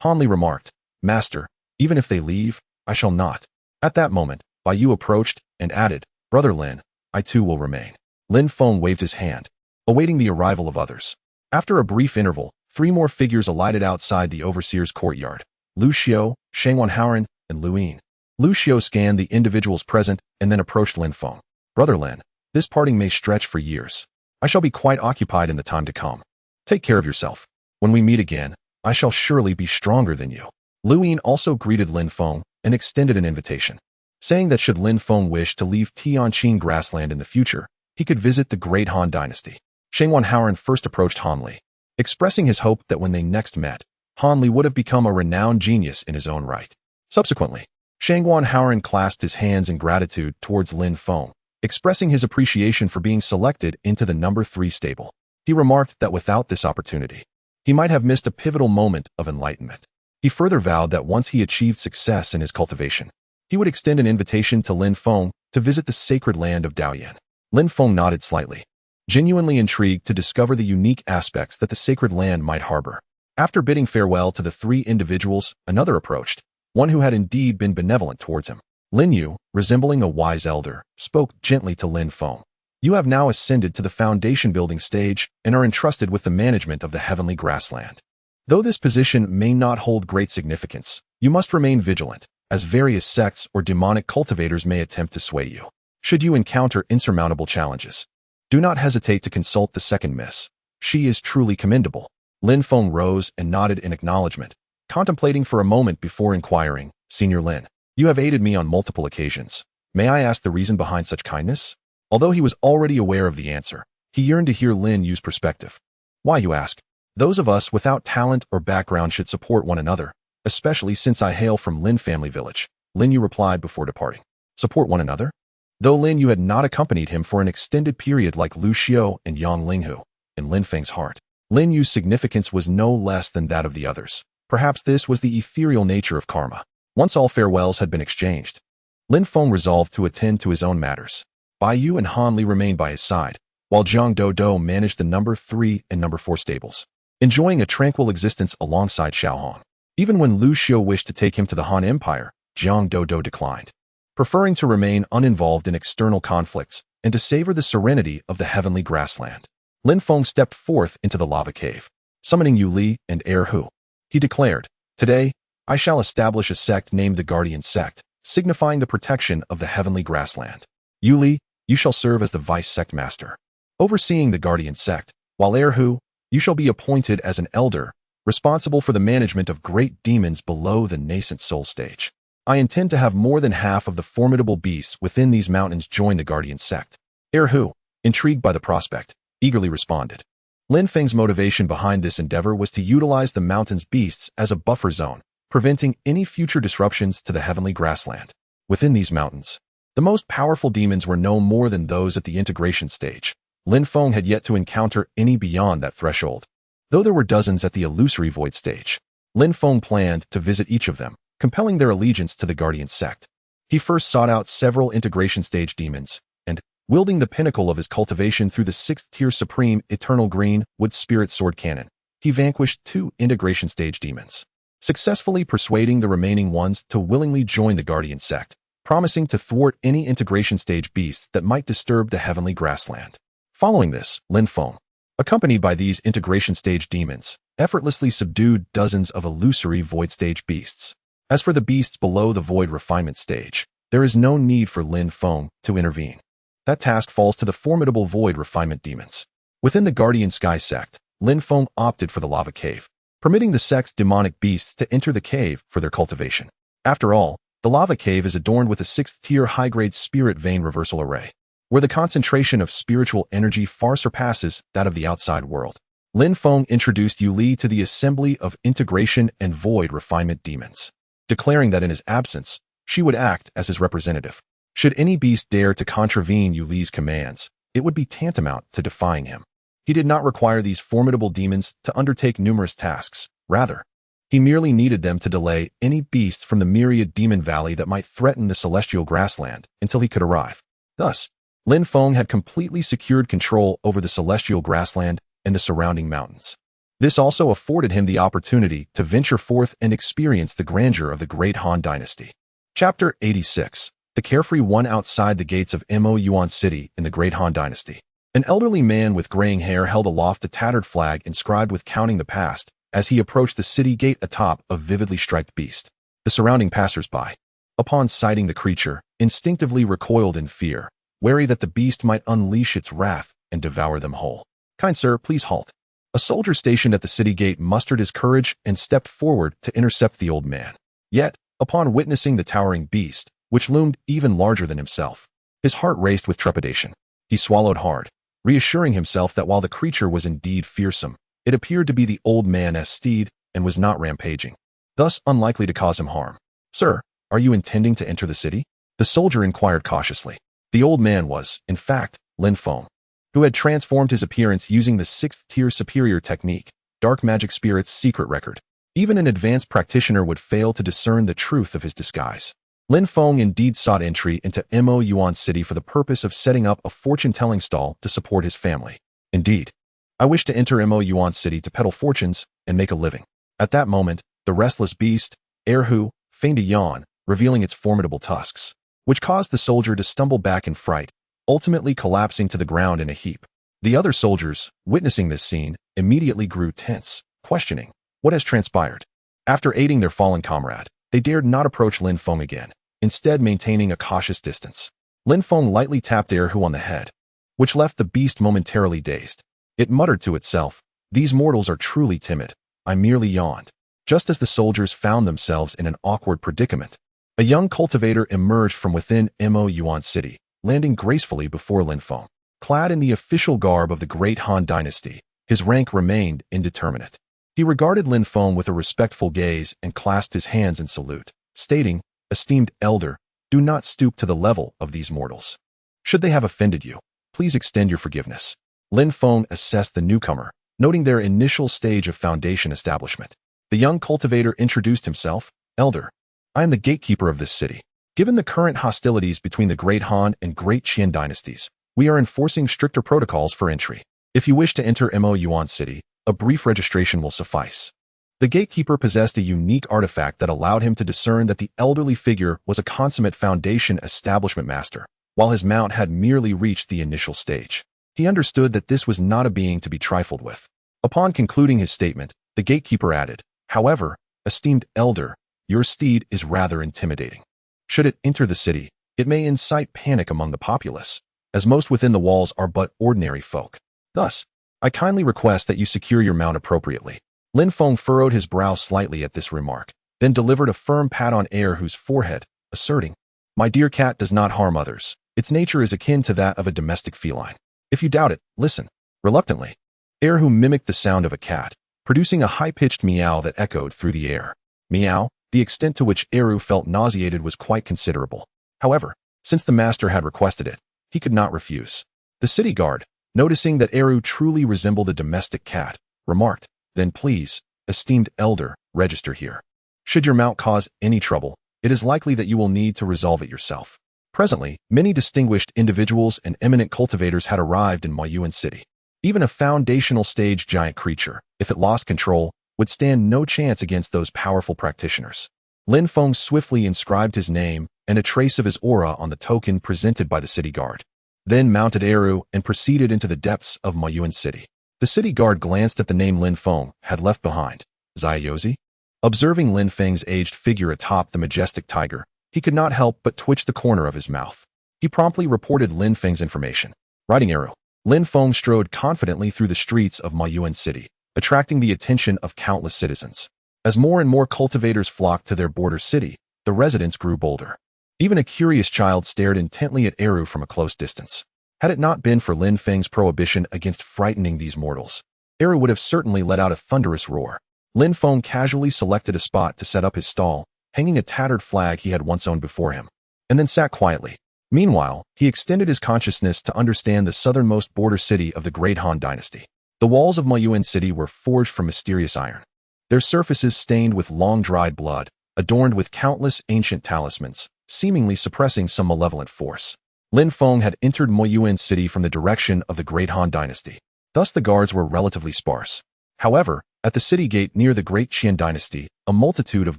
A: Han Li remarked, Master, even if they leave, I shall not. At that moment, Bai Yu approached and added, Brother Lin, I too will remain. Lin Feng waved his hand, awaiting the arrival of others. After a brief interval, 3 more figures alighted outside the overseer's courtyard. Lu Xiao, Shang Wanhaoren, and Lu Yin. Lu Xiao scanned the individuals present and then approached Lin Feng. Brother Lin, this parting may stretch for years. I shall be quite occupied in the time to come. Take care of yourself. When we meet again, I shall surely be stronger than you. Lu Yin also greeted Lin Feng and extended an invitation, saying that should Lin Feng wish to leave Tianqing Grassland in the future, he could visit the Great Han Dynasty. Shang Wanhaoren first approached Han Li, expressing his hope that when they next met, Han Li would have become a renowned genius in his own right. Subsequently, Shang Wanhaoren clasped his hands in gratitude towards Lin Feng, expressing his appreciation for being selected into the number 3 stable. He remarked that without this opportunity, he might have missed a pivotal moment of enlightenment. He further vowed that once he achieved success in his cultivation, he would extend an invitation to Lin Feng to visit the sacred land of Daoyan. Lin Feng nodded slightly, genuinely intrigued to discover the unique aspects that the sacred land might harbor. After bidding farewell to the 3 individuals, another approached, one who had indeed been benevolent towards him. Lin Yu, resembling a wise elder, spoke gently to Lin Feng. You have now ascended to the foundation building stage and are entrusted with the management of the heavenly grassland. Though this position may not hold great significance, you must remain vigilant, as various sects or demonic cultivators may attempt to sway you. Should you encounter insurmountable challenges, do not hesitate to consult the second miss. She is truly commendable. Lin Feng rose and nodded in acknowledgement, contemplating for a moment before inquiring, Senior Lin, you have aided me on multiple occasions. May I ask the reason behind such kindness? Although he was already aware of the answer, he yearned to hear Lin Yu's perspective. Why, you ask? Those of us without talent or background should support one another, especially since I hail from Lin family village. Lin Yu replied before departing. Support one another? Though Lin Yu had not accompanied him for an extended period like Lu Xiao and Yang Linghu, in Lin Feng's heart, Lin Yu's significance was no less than that of the others. Perhaps this was the ethereal nature of karma. Once all farewells had been exchanged, Lin Feng resolved to attend to his own matters. Bai Yu and Han Li remained by his side, while Zhang Dodo managed the number 3 and number 4 stables. enjoying a tranquil existence alongside Xiaohong. Even when Lu Xiu wished to take him to the Han Empire, Jiang Dodo declined, preferring to remain uninvolved in external conflicts and to savor the serenity of the heavenly grassland. Lin Feng stepped forth into the lava cave, summoning Yu Li and Erhu. He declared, "Today, I shall establish a sect named the Guardian Sect, signifying the protection of the heavenly grassland. Yu Li, you shall serve as the Vice Sect Master, overseeing the Guardian Sect, while Erhu, you shall be appointed as an elder, responsible for the management of great demons below the nascent soul stage. I intend to have more than half of the formidable beasts within these mountains join the Guardian Sect." Erhu, intrigued by the prospect, eagerly responded. Lin Feng's motivation behind this endeavor was to utilize the mountain's beasts as a buffer zone, preventing any future disruptions to the heavenly grassland. Within these mountains, the most powerful demons were no more than those at the integration stage. Lin Feng had yet to encounter any beyond that threshold. Though there were dozens at the illusory void stage, Lin Feng planned to visit each of them, compelling their allegiance to the Guardian Sect. He first sought out several integration stage demons, and, wielding the pinnacle of his cultivation through the 6th-tier Supreme Eternal Green Wood Spirit Sword Cannon, he vanquished 2 integration stage demons, successfully persuading the remaining ones to willingly join the Guardian Sect, promising to thwart any integration stage beasts that might disturb the heavenly grassland. Following this, Lin Feng, accompanied by these integration stage demons, effortlessly subdued dozens of illusory void stage beasts. As for the beasts below the void refinement stage, there is no need for Lin Feng to intervene. That task falls to the formidable void refinement demons. Within the Guardian Sky Sect, Lin Feng opted for the lava cave, permitting the sect's demonic beasts to enter the cave for their cultivation. After all, the lava cave is adorned with a 6th-tier high-grade spirit vein reversal array, where the concentration of spiritual energy far surpasses that of the outside world. Lin Feng introduced Yu Li to the assembly of integration and void refinement demons, declaring that in his absence, she would act as his representative. Should any beast dare to contravene Yu Li's commands, it would be tantamount to defying him. He did not require these formidable demons to undertake numerous tasks. Rather, he merely needed them to delay any beast from the myriad demon valley that might threaten the celestial grassland until he could arrive. Thus, Lin Feng had completely secured control over the celestial grassland and the surrounding mountains. This also afforded him the opportunity to venture forth and experience the grandeur of the Great Han Dynasty. Chapter 86. The carefree one outside the gates of Mo Yuan City in the Great Han Dynasty. An elderly man with graying hair held aloft a tattered flag inscribed with "Counting the Past" as he approached the city gate atop a vividly striped beast. The surrounding passers-by, upon sighting the creature, instinctively recoiled in fear, wary that the beast might unleash its wrath and devour them whole. "Kind sir, please halt." A soldier stationed at the city gate mustered his courage and stepped forward to intercept the old man. Yet, upon witnessing the towering beast, which loomed even larger than himself, his heart raced with trepidation. He swallowed hard, reassuring himself that while the creature was indeed fearsome, it appeared to be the old man's steed and was not rampaging, thus unlikely to cause him harm. "Sir, are you intending to enter the city?" the soldier inquired cautiously. The old man was, in fact, Lin Feng, who had transformed his appearance using the 6th-tier superior technique, Dark Magic Spirit's secret record. Even an advanced practitioner would fail to discern the truth of his disguise. Lin Feng indeed sought entry into Mo Yuan City for the purpose of setting up a fortune-telling stall to support his family. "Indeed, I wish to enter Mo Yuan City to peddle fortunes and make a living." At that moment, the restless beast, Erhu, feigned a yawn, revealing its formidable tusks, which caused the soldier to stumble back in fright, ultimately collapsing to the ground in a heap. The other soldiers, witnessing this scene, immediately grew tense, questioning what has transpired. After aiding their fallen comrade, they dared not approach Lin Feng again, instead maintaining a cautious distance. Lin Feng lightly tapped Erhu on the head, which left the beast momentarily dazed. It muttered to itself, "These mortals are truly timid." I merely yawned. Just as the soldiers found themselves in an awkward predicament, a young cultivator emerged from within Mo Yuan City, landing gracefully before Lin Feng. Clad in the official garb of the Great Han Dynasty, his rank remained indeterminate. He regarded Lin Feng with a respectful gaze and clasped his hands in salute, stating, "Esteemed elder, do not stoop to the level of these mortals. Should they have offended you, please extend your forgiveness." Lin Feng assessed the newcomer, noting their initial stage of foundation establishment. The young cultivator introduced himself, "Elder, I am the gatekeeper of this city. Given the current hostilities between the Great Han and Great Qian dynasties, we are enforcing stricter protocols for entry. If you wish to enter Mo Yuan City, A brief registration will suffice. The gatekeeper possessed a unique artifact that allowed him to discern that the elderly figure was a consummate Foundation establishment master, while his mount had merely reached the initial stage. He understood that this was not a being to be trifled with. Upon concluding his statement, the gatekeeper added, "However, esteemed elder, your steed is rather intimidating. Should it enter the city, it may incite panic among the populace, as most within the walls are but ordinary folk. Thus, I kindly request that you secure your mount appropriately." Lin Feng furrowed his brow slightly at this remark, then delivered a firm pat on Erhu's forehead, asserting, "My dear cat does not harm others. Its nature is akin to that of a domestic feline. If you doubt it, listen." Reluctantly, Erhu mimicked the sound of a cat, producing a high-pitched meow that echoed through the air. Meow, the extent to which Erhu felt nauseated was quite considerable. However, since the master had requested it, he could not refuse. The city guard, noticing that Erhu truly resembled a domestic cat, remarked, "Then please, esteemed elder, register here. Should your mount cause any trouble, it is likely that you will need to resolve it yourself." Presently, many distinguished individuals and eminent cultivators had arrived in Mayuan City. Even a foundational stage giant creature, if it lost control, would stand no chance against those powerful practitioners. Lin Feng swiftly inscribed his name and a trace of his aura on the token presented by the city guard, then mounted Erhu and proceeded into the depths of Mayuan City. The city guard glanced at the name Lin Feng had left behind. Zaiyozi? Observing Lin Feng's aged figure atop the majestic tiger, he could not help but twitch the corner of his mouth. He promptly reported Lin Feng's information. Riding Erhu, Lin Feng strode confidently through the streets of Mayuan City, attracting the attention of countless citizens. As more and more cultivators flocked to their border city, the residents grew bolder. Even a curious child stared intently at Erhu from a close distance. Had it not been for Lin Feng's prohibition against frightening these mortals, Erhu would have certainly let out a thunderous roar. Lin Feng casually selected a spot to set up his stall, hanging a tattered flag he had once owned before him, and then sat quietly. Meanwhile, he extended his consciousness to understand the southernmost border city of the Great Han Dynasty. The walls of Mayuan City were forged from mysterious iron, their surfaces stained with long-dried blood, adorned with countless ancient talismans, seemingly suppressing some malevolent force. Lin Feng had entered Mayuan City from the direction of the Great Han Dynasty. Thus the guards were relatively sparse. However, at the city gate near the Great Qian Dynasty, a multitude of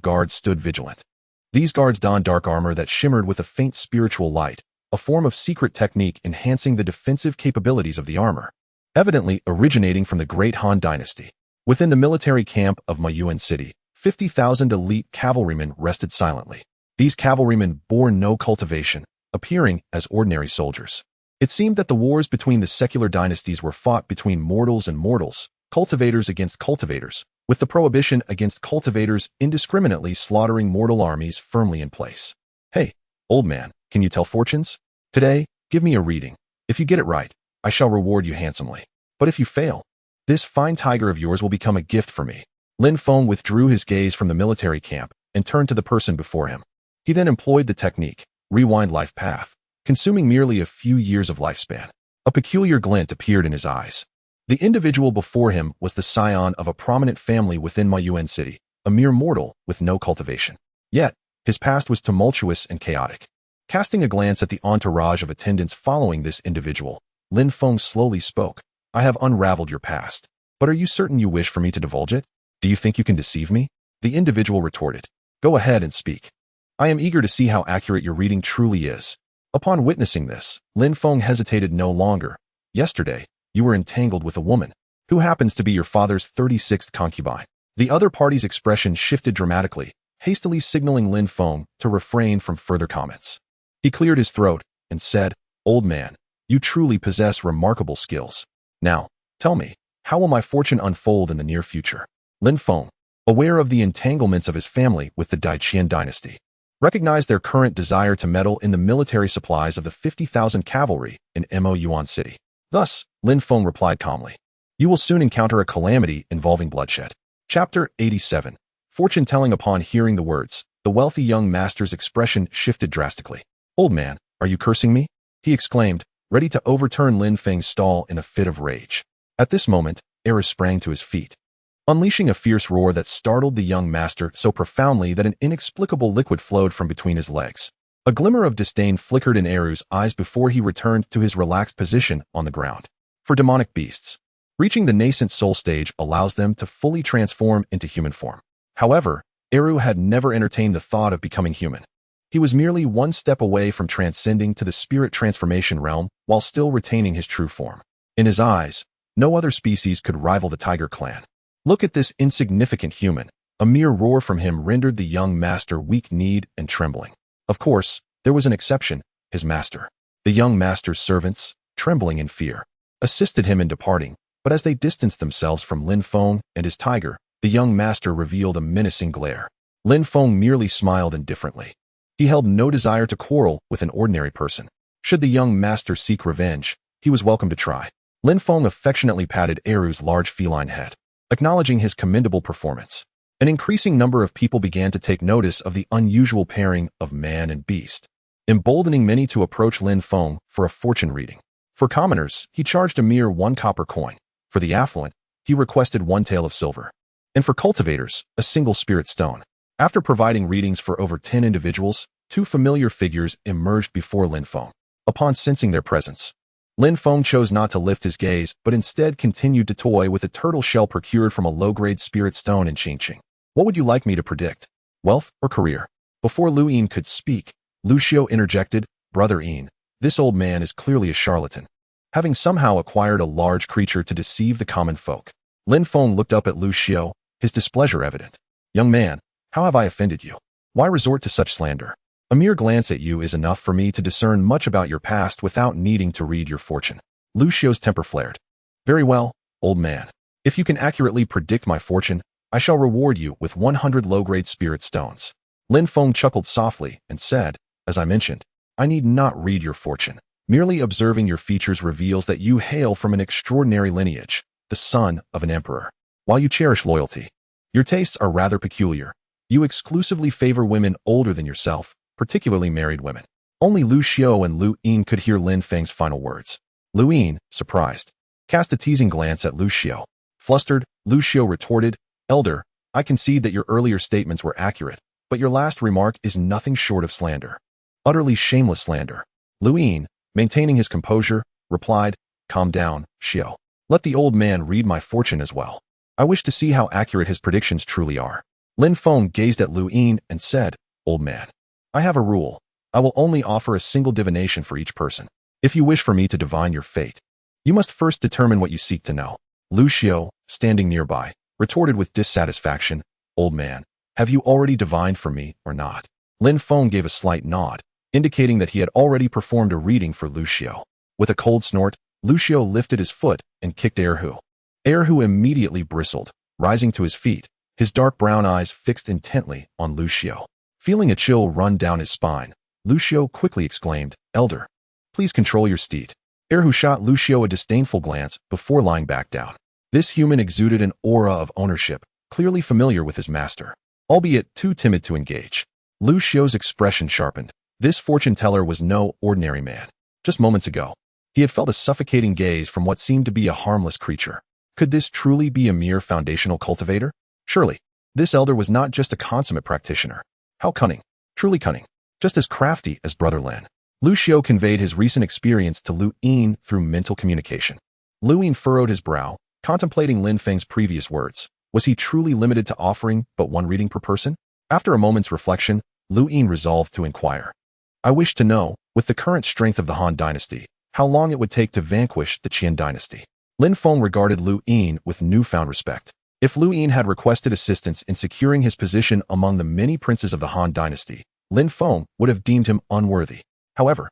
A: guards stood vigilant. These guards donned dark armor that shimmered with a faint spiritual light, a form of secret technique enhancing the defensive capabilities of the armor, evidently originating from the Great Han Dynasty. Within the military camp of Mayuan City, 50,000 elite cavalrymen rested silently. These cavalrymen bore no cultivation, appearing as ordinary soldiers. It seemed that the wars between the secular dynasties were fought between mortals and mortals, cultivators against cultivators, with the prohibition against cultivators indiscriminately slaughtering mortal armies firmly in place. "Hey, old man, can you tell fortunes? Today, give me a reading. If you get it right, I shall reward you handsomely. But if you fail, this fine tiger of yours will become a gift for me." Lin Feng withdrew his gaze from the military camp and turned to the person before him. He then employed the technique, Rewind Life Path, consuming merely a few years of lifespan. A peculiar glint appeared in his eyes. The individual before him was the scion of a prominent family within Mayuan City, a mere mortal with no cultivation. Yet, his past was tumultuous and chaotic. Casting a glance at the entourage of attendants following this individual, Lin Feng slowly spoke. "I have unraveled your past, but are you certain you wish for me to divulge it? Do you think you can deceive me?" The individual retorted. "Go ahead and speak. I am eager to see how accurate your reading truly is." Upon witnessing this, Lin Feng hesitated no longer. "Yesterday, you were entangled with a woman, who happens to be your father's 36th concubine." The other party's expression shifted dramatically, hastily signaling Lin Feng to refrain from further comments. He cleared his throat and said, "Old man, you truly possess remarkable skills. Now, tell me, how will my fortune unfold in the near future?" Lin Feng, aware of the entanglements of his family with the Daiqian dynasty, recognized their current desire to meddle in the military supplies of the 50,000 cavalry in Mayuan City. Thus, Lin Feng replied calmly, "You will soon encounter a calamity involving bloodshed." Chapter 87. Fortune-telling. Upon hearing the words, the wealthy young master's expression shifted drastically. "Old man, are you cursing me?" he exclaimed, ready to overturn Lin Feng's stall in a fit of rage. At this moment, Erhu sprang to his feet, unleashing a fierce roar that startled the young master so profoundly that an inexplicable liquid flowed from between his legs. A glimmer of disdain flickered in Erhu's eyes before he returned to his relaxed position on the ground. "For demonic beasts, Reaching the nascent soul stage allows them to fully transform into human form. However, Eru had never entertained the thought of becoming human. He was merely one step away from transcending to the spirit transformation realm while still retaining his true form. In his eyes, no other species could rival the tiger clan. Look at this insignificant human. A mere roar from him rendered the young master weak-kneed and trembling. Of course, there was an exception, his master. The young master's servants, trembling in fear, assisted him in departing, but as they distanced themselves from Lin Feng and his tiger, the young master revealed a menacing glare. Lin Feng merely smiled indifferently. He held no desire to quarrel with an ordinary person. Should the young master seek revenge, he was welcome to try. Lin Feng affectionately patted Eru's large feline head, acknowledging his commendable performance. An increasing number of people began to take notice of the unusual pairing of man and beast, emboldening many to approach Lin Feng for a fortune reading. For commoners, he charged a mere 1 copper coin. For the affluent, he requested 1 tael of silver. And for cultivators, a single spirit stone. After providing readings for over 10 individuals, 2 familiar figures emerged before Lin Feng. Upon sensing their presence, Lin Feng chose not to lift his gaze, but instead continued to toy with a turtle shell procured from a low-grade spirit stone in Qingqing. What would you like me to predict? Wealth or career? Before Lu Yin could speak, Lu Xiao interjected, Brother Yin, this old man is clearly a charlatan, having somehow acquired a large creature to deceive the common folk. Lin Feng looked up at Lu Xiao, his displeasure evident. Young man, how have I offended you? Why resort to such slander? A mere glance at you is enough for me to discern much about your past without needing to read your fortune. Lu Xiao's temper flared. Very well, old man. If you can accurately predict my fortune, I shall reward you with 100 low-grade spirit stones. Lin Feng chuckled softly and said, as I mentioned, I need not read your fortune. Merely observing your features reveals that you hail from an extraordinary lineage, the son of an emperor. While you cherish loyalty, your tastes are rather peculiar. You exclusively favor women older than yourself, particularly married women. Only Lu Xiao and Lu Yin could hear Lin Feng's final words. Lu Yin, surprised, cast a teasing glance at Lu Xiao. Flustered, Lu Xiao retorted, Elder, I concede that your earlier statements were accurate, but your last remark is nothing short of slander. Utterly shameless slander. Lu Yin, maintaining his composure, replied, Calm down, Xiao. Let the old man read my fortune as well. I wish to see how accurate his predictions truly are. Lin Feng gazed at Lu Yin and said, Old man, I have a rule. I will only offer a single divination for each person. If you wish for me to divine your fate, you must first determine what you seek to know. Lu Xiao, standing nearby, retorted with dissatisfaction, Old man, have you already divined for me or not? Lin Feng gave a slight nod, indicating that he had already performed a reading for Lu Xiao. With a cold snort, Lu Xiao lifted his foot and kicked Erhu. Erhu immediately bristled, rising to his feet, his dark brown eyes fixed intently on Lu Xiao. Feeling a chill run down his spine, Lu Xiao quickly exclaimed, Elder, please control your steed. Erhu shot Lu Xiao a disdainful glance before lying back down. This human exuded an aura of ownership, clearly familiar with his master, albeit too timid to engage. Lu Xiao's expression sharpened. This fortune teller was no ordinary man. Just moments ago, he had felt a suffocating gaze from what seemed to be a harmless creature. Could this truly be a mere foundational cultivator? Surely, this elder was not just a consummate practitioner. How cunning, truly cunning, just as crafty as Brother Lin. Lu Xiao conveyed his recent experience to Lu Yin through mental communication. Lu Yin furrowed his brow, contemplating Lin Feng's previous words. Was he truly limited to offering but 1 reading per person? After a moment's reflection, Lu Yin resolved to inquire. I wish to know, with the current strength of the Han dynasty, how long it would take to vanquish the Qian dynasty. Lin Feng regarded Lu Yin with newfound respect. If Lu Yin had requested assistance in securing his position among the many princes of the Han dynasty, Lin Feng would have deemed him unworthy. However,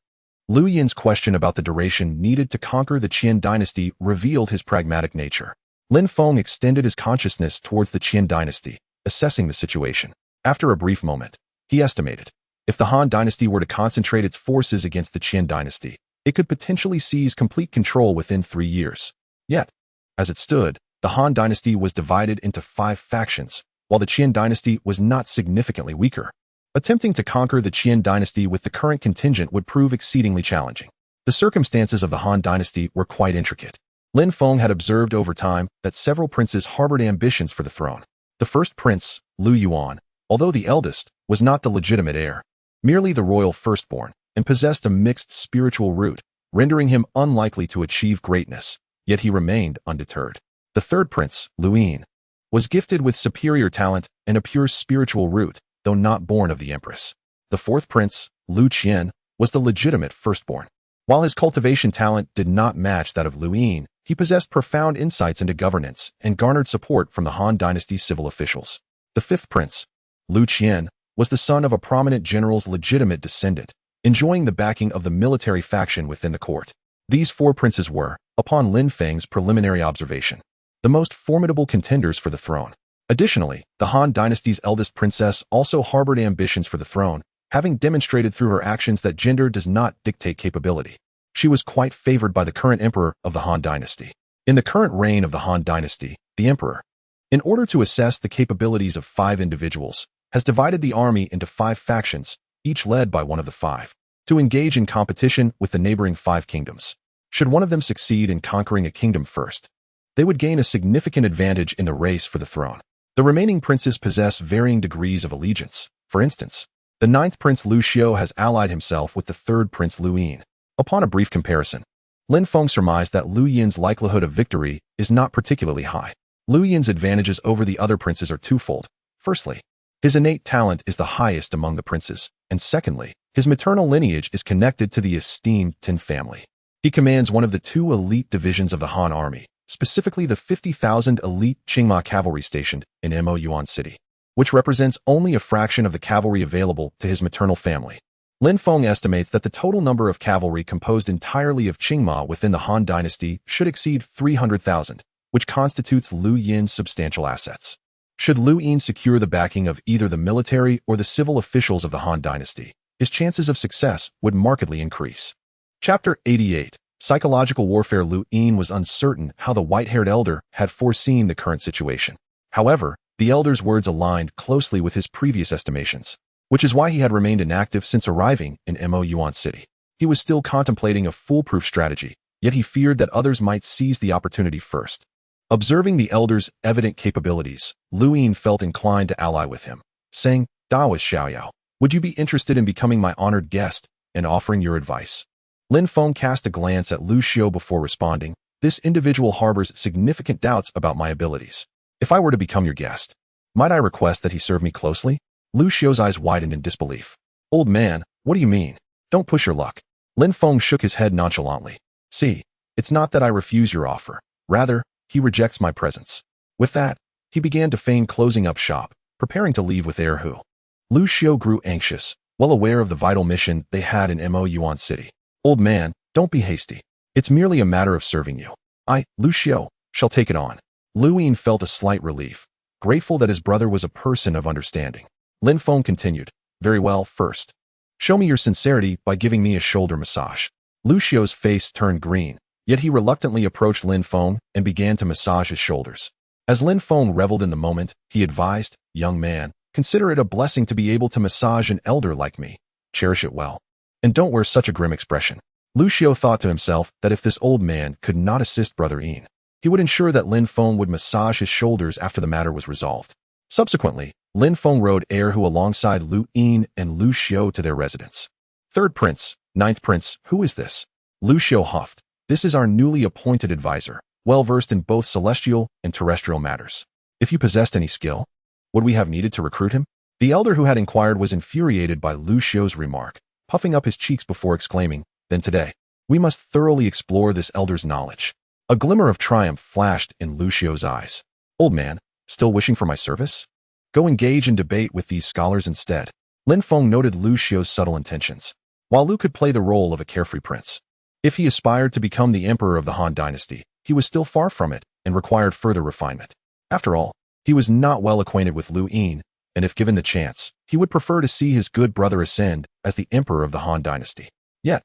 A: Lu Yin's question about the duration needed to conquer the Qian dynasty revealed his pragmatic nature. Lin Feng extended his consciousness towards the Qian dynasty, assessing the situation. After a brief moment, he estimated, if the Han dynasty were to concentrate its forces against the Qian dynasty, it could potentially seize complete control within 3 years. Yet, as it stood, the Han dynasty was divided into 5 factions, while the Qian dynasty was not significantly weaker. Attempting to conquer the Qian dynasty with the current contingent would prove exceedingly challenging. The circumstances of the Han dynasty were quite intricate. Lin Feng had observed over time that several princes harbored ambitions for the throne. The first prince, Lu Yuan, although the eldest, was not the legitimate heir, merely the royal firstborn, and possessed a mixed spiritual root, rendering him unlikely to achieve greatness. yet he remained undeterred. The third prince, Luin, was gifted with superior talent and a pure spiritual root, though not born of the empress. The fourth prince, Lu Qian, was the legitimate firstborn. While his cultivation talent did not match that of Luin, he possessed profound insights into governance and garnered support from the Han Dynasty's civil officials. The fifth prince, Lu Qian, was the son of a prominent general's legitimate descendant, enjoying the backing of the military faction within the court. These four princes were, upon Lin Feng's preliminary observation, the most formidable contenders for the throne. Additionally, the Han Dynasty's eldest princess also harbored ambitions for the throne, having demonstrated through her actions that gender does not dictate capability. She was quite favored by the current emperor of the Han Dynasty. In the current reign of the Han Dynasty, the emperor, in order to assess the capabilities of 5 individuals, has divided the army into 5 factions, each led by one of the 5, to engage in competition with the neighboring 5 kingdoms. Should one of them succeed in conquering a kingdom first, they would gain a significant advantage in the race for the throne. The remaining princes possess varying degrees of allegiance. For instance, the 9th prince Lu Xiu has allied himself with the 3rd prince Lu Yin. Upon a brief comparison, Lin Feng surmised that Lu Yin's likelihood of victory is not particularly high. Lu Yin's advantages over the other princes are twofold. Firstly, his innate talent is the highest among the princes, and secondly, his maternal lineage is connected to the esteemed Tin family. He commands one of the 2 elite divisions of the Han army, specifically the 50,000 elite Qingma cavalry stationed in Yuan City, which represents only a fraction of the cavalry available to his maternal family. Lin Feng estimates that the total number of cavalry composed entirely of Qingma within the Han Dynasty should exceed 300,000, which constitutes Lu Yin's substantial assets. Should Lu Yin secure the backing of either the military or the civil officials of the Han Dynasty, his chances of success would markedly increase. Chapter 88. Psychological Warfare. Lu Yin was uncertain how the white-haired elder had foreseen the current situation. However, the elder's words aligned closely with his previous estimations, which is why he had remained inactive since arriving in Yuan City. He was still contemplating a foolproof strategy, yet he feared that others might seize the opportunity first. Observing the elder's evident capabilities, Lu Yin felt inclined to ally with him, saying, "Daoist Xiaoyao, would you be interested in becoming my honored guest and offering your advice?" Lin Feng cast a glance at Lu Xiu before responding, "This individual harbors significant doubts about my abilities. If I were to become your guest, might I request that he serve me closely?" Lu Xiu's eyes widened in disbelief. "Old man, what do you mean? Don't push your luck." Lin Feng shook his head nonchalantly. "See, it's not that I refuse your offer. Rather, he rejects my presence." With that, he began to feign closing up shop, preparing to leave with Erhu. Lu Xiu grew anxious, well aware of the vital mission they had in Yuan City. "Old man, don't be hasty. It's merely a matter of serving you. I, Lu Xiu, shall take it on." Lu Yin felt a slight relief, grateful that his brother was a person of understanding. Lin Feng continued, "Very well, first, show me your sincerity by giving me a shoulder massage." Lu Xiu's face turned green, yet he reluctantly approached Lin Feng and began to massage his shoulders. As Lin Feng reveled in the moment, he advised, "Young man, consider it a blessing to be able to massage an elder like me. Cherish it well. And don't wear such a grim expression." Lu Xiu thought to himself that if this old man could not assist Brother Yin, he would ensure that Lin Feng would massage his shoulders after the matter was resolved. Subsequently, Lin Feng rode Erhu alongside Lu Yin and Lu Xiu to their residence. "Third prince, 9th prince, who is this?" Lu Xiu huffed. "This is our newly appointed advisor, well-versed in both celestial and terrestrial matters. If you possessed any skill, would we have needed to recruit him?" The elder who had inquired was infuriated by Lu Xiu's remark, puffing up his cheeks before exclaiming, "Then today, we must thoroughly explore this elder's knowledge." A glimmer of triumph flashed in Lu Xiu's eyes. "Old man, still wishing for my service? Go engage in debate with these scholars instead." Lin Feng noted Lu Xiu's subtle intentions. While Lu could play the role of a carefree prince, if he aspired to become the emperor of the Han Dynasty, he was still far from it and required further refinement. After all, he was not well acquainted with Lu Yin, and if given the chance, he would prefer to see his good brother ascend as the emperor of the Han Dynasty. Yet,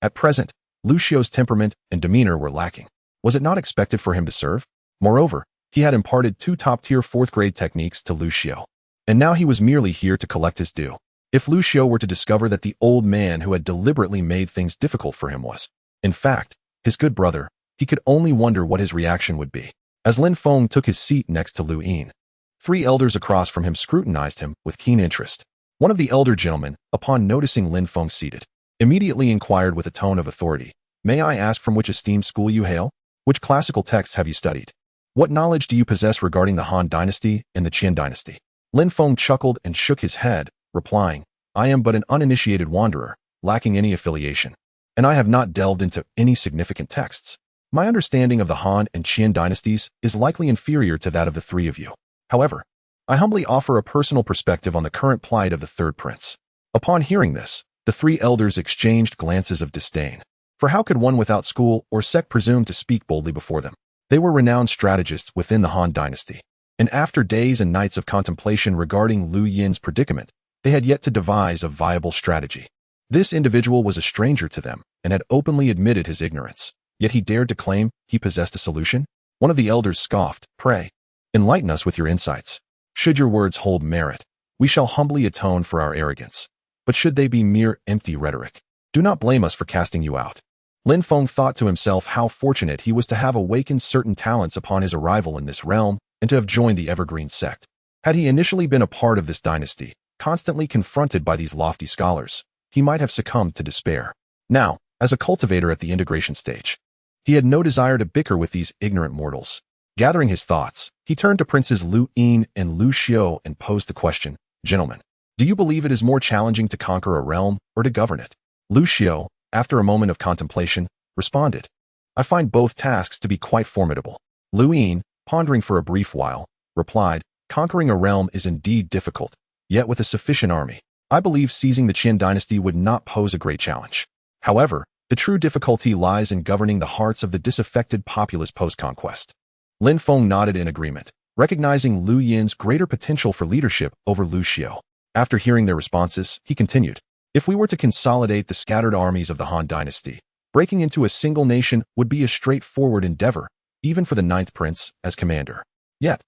A: at present, Lu Xiu's temperament and demeanor were lacking. Was it not expected for him to serve? Moreover, he had imparted 2 top-tier 4th-grade techniques to Lu Xiu, and now he was merely here to collect his due. If Lu Xiu were to discover that the old man who had deliberately made things difficult for him was, in fact, his good brother, he could only wonder what his reaction would be. As Lin Feng took his seat next to Lu Yin, 3 elders across from him scrutinized him with keen interest. One of the elder gentlemen, upon noticing Lin Feng seated, immediately inquired with a tone of authority, "May I ask from which esteemed school you hail?" Which classical texts have you studied? What knowledge do you possess regarding the Han Dynasty and the Qin Dynasty? Lin Feng chuckled and shook his head, replying, I am but an uninitiated wanderer, lacking any affiliation, and I have not delved into any significant texts. My understanding of the Han and Qin dynasties is likely inferior to that of the three of you. However, I humbly offer a personal perspective on the current plight of the third prince. Upon hearing this, the three elders exchanged glances of disdain. For how could one without school or sect presume to speak boldly before them? They were renowned strategists within the Han dynasty, and after days and nights of contemplation regarding Liu Yin's predicament, they had yet to devise a viable strategy. This individual was a stranger to them and had openly admitted his ignorance, yet he dared to claim he possessed a solution? One of the elders scoffed, Pray, enlighten us with your insights. Should your words hold merit, we shall humbly atone for our arrogance. But should they be mere empty rhetoric, do not blame us for casting you out. Lin Feng thought to himself how fortunate he was to have awakened certain talents upon his arrival in this realm and to have joined the Evergreen sect. Had he initially been a part of this dynasty, constantly confronted by these lofty scholars, he might have succumbed to despair. Now, as a cultivator at the integration stage, he had no desire to bicker with these ignorant mortals. Gathering his thoughts, he turned to Princes Liu Yin and Liu Xiu and posed the question, Gentlemen, do you believe it is more challenging to conquer a realm or to govern it? Liu Xiu, after a moment of contemplation, responded, I find both tasks to be quite formidable. Liu Yin, pondering for a brief while, replied, Conquering a realm is indeed difficult, yet with a sufficient army, I believe seizing the Qin dynasty would not pose a great challenge. However, the true difficulty lies in governing the hearts of the disaffected populace post-conquest. Lin Feng nodded in agreement, recognizing Liu Yin's greater potential for leadership over Liu Xiu. After hearing their responses, he continued, If we were to consolidate the scattered armies of the Han dynasty, breaking into a single nation would be a straightforward endeavor, even for the ninth prince as commander. Yet,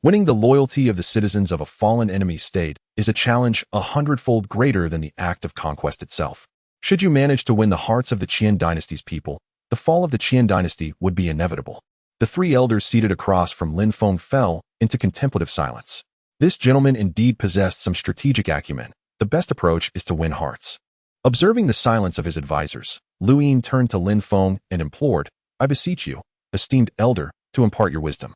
A: winning the loyalty of the citizens of a fallen enemy state is a challenge 100-fold greater than the act of conquest itself. Should you manage to win the hearts of the Qin dynasty's people, the fall of the Qin dynasty would be inevitable. The three elders seated across from Lin Feng fell into contemplative silence. This gentleman indeed possessed some strategic acumen. The best approach is to win hearts. Observing the silence of his advisors, Liu Yin turned to Lin Feng and implored, I beseech you, esteemed elder, to impart your wisdom.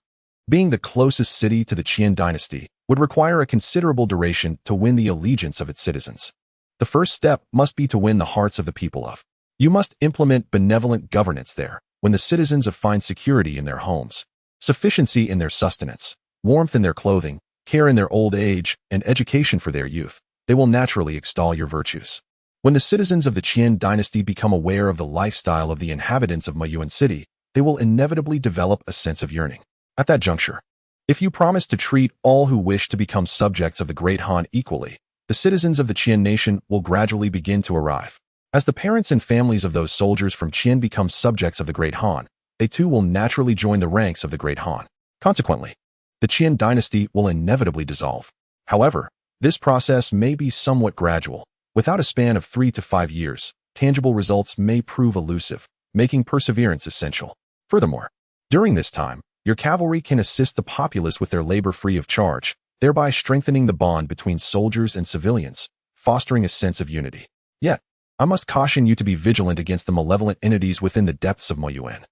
A: Being the closest city to the Qin dynasty would require a considerable duration to win the allegiance of its citizens. The first step must be to win the hearts of the people of. You must implement benevolent governance there, when the citizens find security in their homes, sufficiency in their sustenance, warmth in their clothing, care in their old age, and education for their youth. They will naturally extol your virtues. When the citizens of the Qin dynasty become aware of the lifestyle of the inhabitants of Mayuan City, they will inevitably develop a sense of yearning. At that juncture, if you promise to treat all who wish to become subjects of the Great Han equally, the citizens of the Qin nation will gradually begin to arrive. As the parents and families of those soldiers from Qin become subjects of the Great Han, they too will naturally join the ranks of the Great Han. Consequently, the Qin dynasty will inevitably dissolve. However, this process may be somewhat gradual. Without a span of 3 to 5 years, tangible results may prove elusive, making perseverance essential. Furthermore, during this time, your cavalry can assist the populace with their labor free of charge, thereby strengthening the bond between soldiers and civilians, fostering a sense of unity. Yet, I must caution you to be vigilant against the malevolent entities within the depths of Mayuan,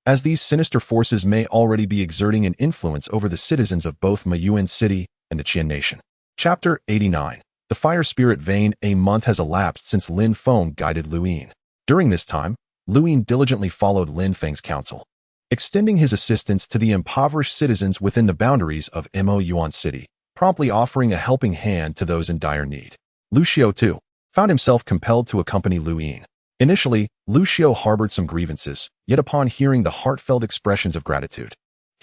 A: as these sinister forces may already be exerting an influence over the citizens of both Mayuan City and the Qin nation. Chapter 89. The Fire Spirit Vein. A month has elapsed since Lin Feng guided Liu Yin. During this time, Liu Yin diligently followed Lin Feng's counsel, extending his assistance to the impoverished citizens within the boundaries of Yuan City, promptly offering a helping hand to those in dire need. Liu Xiu, too, found himself compelled to accompany Liu Yin. Initially, Liu Xiu harbored some grievances, yet upon hearing the heartfelt expressions of gratitude,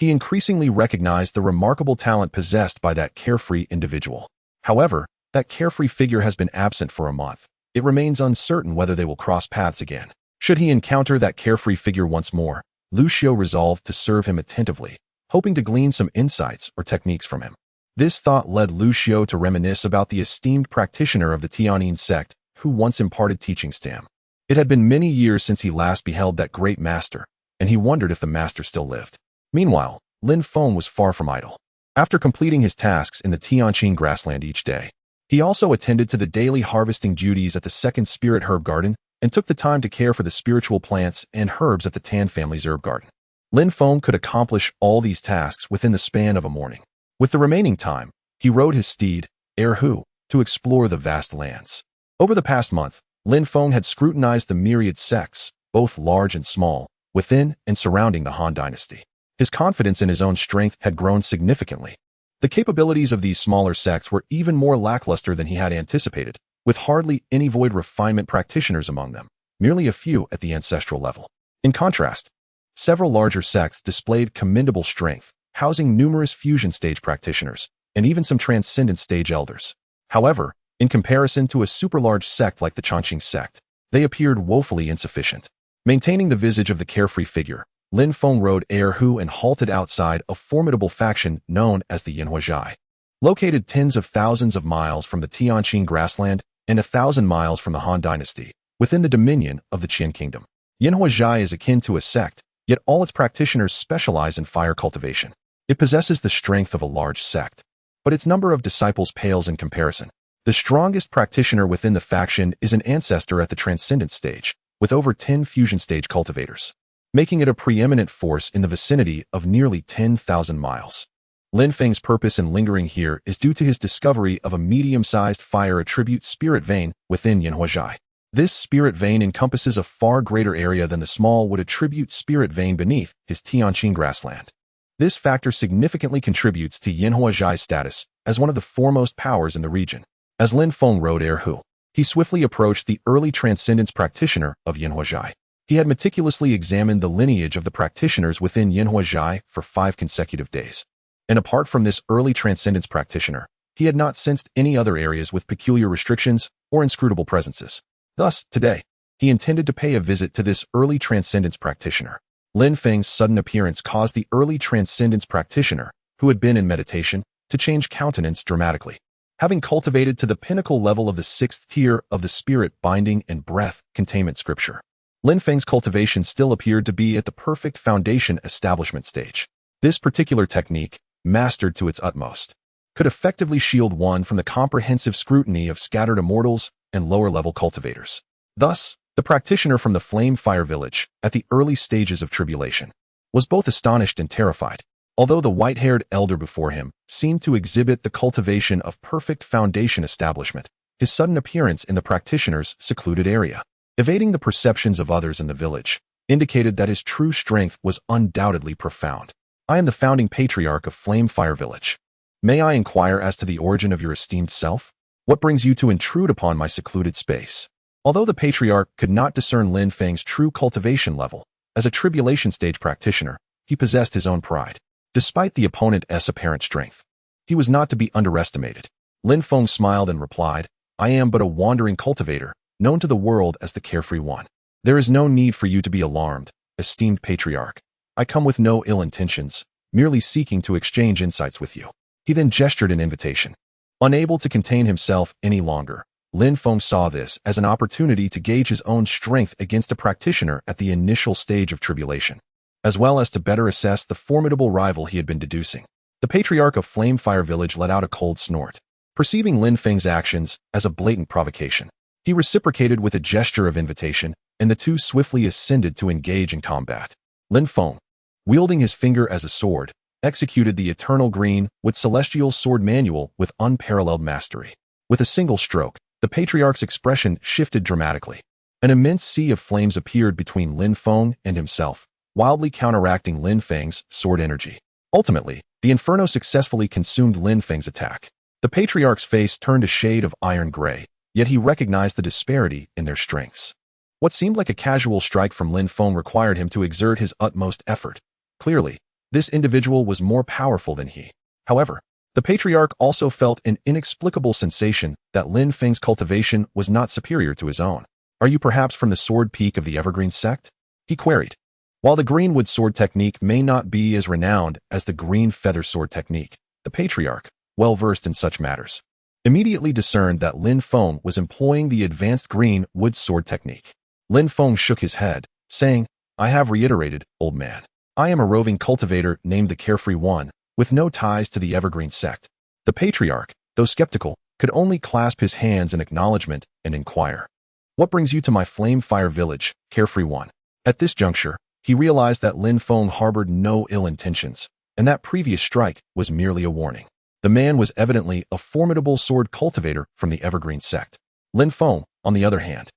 A: he increasingly recognized the remarkable talent possessed by that carefree individual. However, that carefree figure has been absent for a month. It remains uncertain whether they will cross paths again. Should he encounter that carefree figure once more, Liu Xiu resolved to serve him attentively, hoping to glean some insights or techniques from him. This thought led Liu Xiu to reminisce about the esteemed practitioner of the Tianyin sect who once imparted teachings to him. It had been many years since he last beheld that great master, and he wondered if the master still lived. Meanwhile, Lin Feng was far from idle. After completing his tasks in the Tianqing grassland each day, he also attended to the daily harvesting duties at the second spirit herb garden and took the time to care for the spiritual plants and herbs at the Tan family's herb garden. Lin Feng could accomplish all these tasks within the span of a morning. With the remaining time, he rode his steed, Erhu, to explore the vast lands. Over the past month, Lin Feng had scrutinized the myriad sects, both large and small, within and surrounding the Han dynasty. His confidence in his own strength had grown significantly. The capabilities of these smaller sects were even more lackluster than he had anticipated, with hardly any void refinement practitioners among them, merely a few at the ancestral level. In contrast, several larger sects displayed commendable strength, housing numerous fusion stage practitioners, and even some transcendent stage elders. However, in comparison to a super-large sect like the Chongqing sect, they appeared woefully insufficient. Maintaining the visage of the carefree figure, Lin Feng rode Erhu and halted outside a formidable faction known as the Yanhuazhai. Located tens of thousands of miles from the Tianqing grassland and 1,000 miles from the Han dynasty, within the dominion of the Qin kingdom. Yanhuazhai is akin to a sect, yet all its practitioners specialize in fire cultivation. It possesses the strength of a large sect, but its number of disciples pales in comparison. The strongest practitioner within the faction is an ancestor at the transcendent stage, with over 10 fusion stage cultivators, making it a preeminent force in the vicinity of nearly 10,000 miles. Lin Feng's purpose in lingering here is due to his discovery of a medium-sized fire attribute spirit vein within Yanhuazhai. This spirit vein encompasses a far greater area than the small wood attribute spirit vein beneath his Tianqing grassland. This factor significantly contributes to Yanhuazhai's status as one of the foremost powers in the region. As Lin Feng rode Erhu, he swiftly approached the early transcendence practitioner of Yanhuazhai. He had meticulously examined the lineage of the practitioners within Yanhuazhai for 5 consecutive days. And apart from this early transcendence practitioner, he had not sensed any other areas with peculiar restrictions or inscrutable presences. Thus, today, he intended to pay a visit to this early transcendence practitioner. Lin Feng's sudden appearance caused the early transcendence practitioner, who had been in meditation, to change countenance dramatically. Having cultivated to the pinnacle level of the 6th tier of the spirit binding and breath containment scripture, Lin Feng's cultivation still appeared to be at the perfect foundation establishment stage. This particular technique, mastered to its utmost, could effectively shield one from the comprehensive scrutiny of scattered immortals and lower-level cultivators. Thus, the practitioner from the Flame Fire Village, at the early stages of tribulation, was both astonished and terrified. Although the white-haired elder before him seemed to exhibit the cultivation of perfect foundation establishment, his sudden appearance in the practitioner's secluded area, evading the perceptions of others in the village, indicated that his true strength was undoubtedly profound. I am the founding patriarch of Flame Fire Village. May I inquire as to the origin of your esteemed self? What brings you to intrude upon my secluded space? Although the patriarch could not discern Lin Feng's true cultivation level, as a tribulation stage practitioner, he possessed his own pride. Despite the opponent's apparent strength, he was not to be underestimated. Lin Feng smiled and replied, I am but a wandering cultivator, known to the world as the Carefree One. There is no need for you to be alarmed, esteemed patriarch. I come with no ill intentions, merely seeking to exchange insights with you. He then gestured an invitation. Unable to contain himself any longer, Lin Feng saw this as an opportunity to gauge his own strength against a practitioner at the initial stage of tribulation, as well as to better assess the formidable rival he had been deducing. The patriarch of Flame Fire Village let out a cold snort, perceiving Lin Feng's actions as a blatant provocation. He reciprocated with a gesture of invitation, and the two swiftly ascended to engage in combat. Lin Feng, wielding his finger as a sword, executed the Eternal Green with Celestial Sword Manual with unparalleled mastery. With a single stroke, the patriarch's expression shifted dramatically. An immense sea of flames appeared between Lin Feng and himself, wildly counteracting Lin Feng's sword energy. Ultimately, the inferno successfully consumed Lin Feng's attack. The patriarch's face turned a shade of iron gray, yet he recognized the disparity in their strengths. What seemed like a casual strike from Lin Feng required him to exert his utmost effort. Clearly, this individual was more powerful than he. However, the patriarch also felt an inexplicable sensation that Lin Feng's cultivation was not superior to his own. Are you perhaps from the Sword Peak of the Evergreen sect? He queried. While the Greenwood sword technique may not be as renowned as the Green Feather sword technique, the patriarch, well versed in such matters, immediately discerned that Lin Feng was employing the advanced Green Wood sword technique. Lin Feng shook his head, saying, I have reiterated, old man. I am a roving cultivator named the Carefree One, with no ties to the Evergreen sect. The patriarch, though skeptical, could only clasp his hands in acknowledgement and inquire. What brings you to my Flame Fire Village, Carefree One? At this juncture, he realized that Lin Feng harbored no ill intentions, and that previous strike was merely a warning. The man was evidently a formidable sword cultivator from the Evergreen sect. Lin Feng, on the other hand,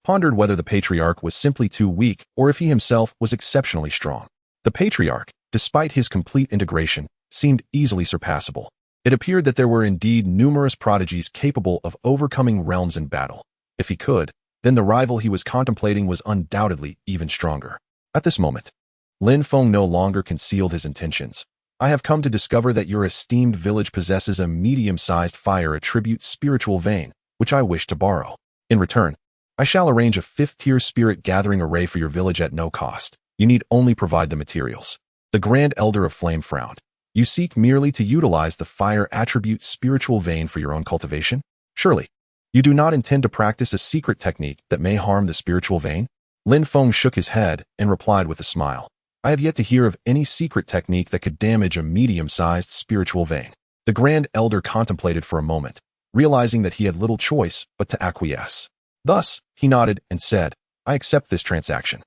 A: pondered whether the Patriarch was simply too weak or if he himself was exceptionally strong. The Patriarch, despite his complete integration, seemed easily surpassable. It appeared that there were indeed numerous prodigies capable of overcoming realms in battle. If he could, then the rival he was contemplating was undoubtedly even stronger. At this moment, Lin Feng no longer concealed his intentions. I have come to discover that your esteemed village possesses a medium-sized fire attribute spiritual vein, which I wish to borrow. In return, I shall arrange a 5th-tier spirit gathering array for your village at no cost. You need only provide the materials. The Grand Elder of Flame frowned. You seek merely to utilize the fire attribute spiritual vein for your own cultivation? Surely, you do not intend to practice a secret technique that may harm the spiritual vein? Lin Feng shook his head and replied with a smile. I have yet to hear of any secret technique that could damage a medium-sized spiritual vein. The Grand Elder contemplated for a moment, realizing that he had little choice but to acquiesce. Thus, he nodded and said, I accept this transaction.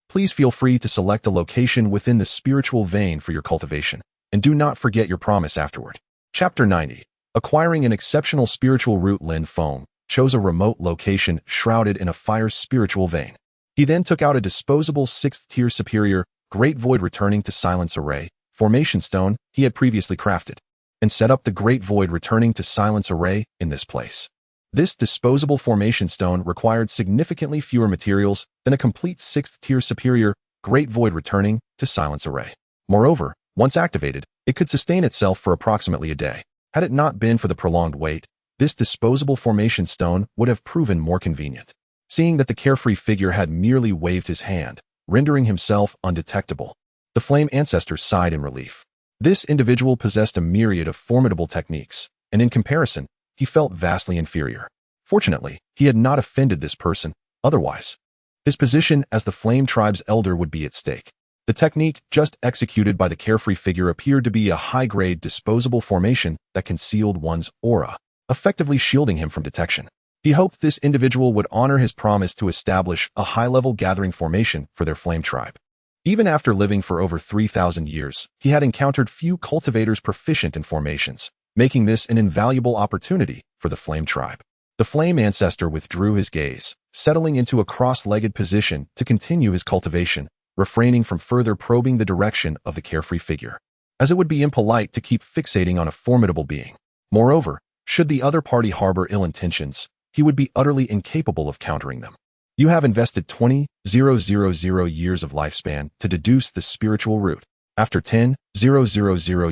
A: Please feel free to select a location within the spiritual vein for your cultivation, and do not forget your promise afterward. Chapter 90. Acquiring an exceptional spiritual root. Lin Feng chose a remote location shrouded in a fire spiritual vein. He then took out a disposable 6th-tier superior Great Void Returning to Silence Array formation stone he had previously crafted, and set up the Great Void Returning to Silence Array in this place. This disposable formation stone required significantly fewer materials than a complete 6th-tier superior Great Void Returning to Silence Array. Moreover, once activated, it could sustain itself for approximately a day. Had it not been for the prolonged wait, this disposable formation stone would have proven more convenient. Seeing that the carefree figure had merely waved his hand, rendering himself undetectable, the Flame Ancestor sighed in relief. This individual possessed a myriad of formidable techniques, and in comparison, he felt vastly inferior. Fortunately, he had not offended this person, otherwise his position as the Flame Tribe's elder would be at stake. The technique just executed by the carefree figure appeared to be a high-grade disposable formation that concealed one's aura, effectively shielding him from detection. He hoped this individual would honor his promise to establish a high-level gathering formation for their Flame Tribe. Even after living for over 3,000 years, he had encountered few cultivators proficient in formations, making this an invaluable opportunity for the Flame Tribe. The Flame Ancestor withdrew his gaze, settling into a cross-legged position to continue his cultivation, refraining from further probing the direction of the carefree figure, as it would be impolite to keep fixating on a formidable being. Moreover, should the other party harbor ill intentions, he would be utterly incapable of countering them. You have invested 20,000 years of lifespan to deduce the spiritual root. After 10,000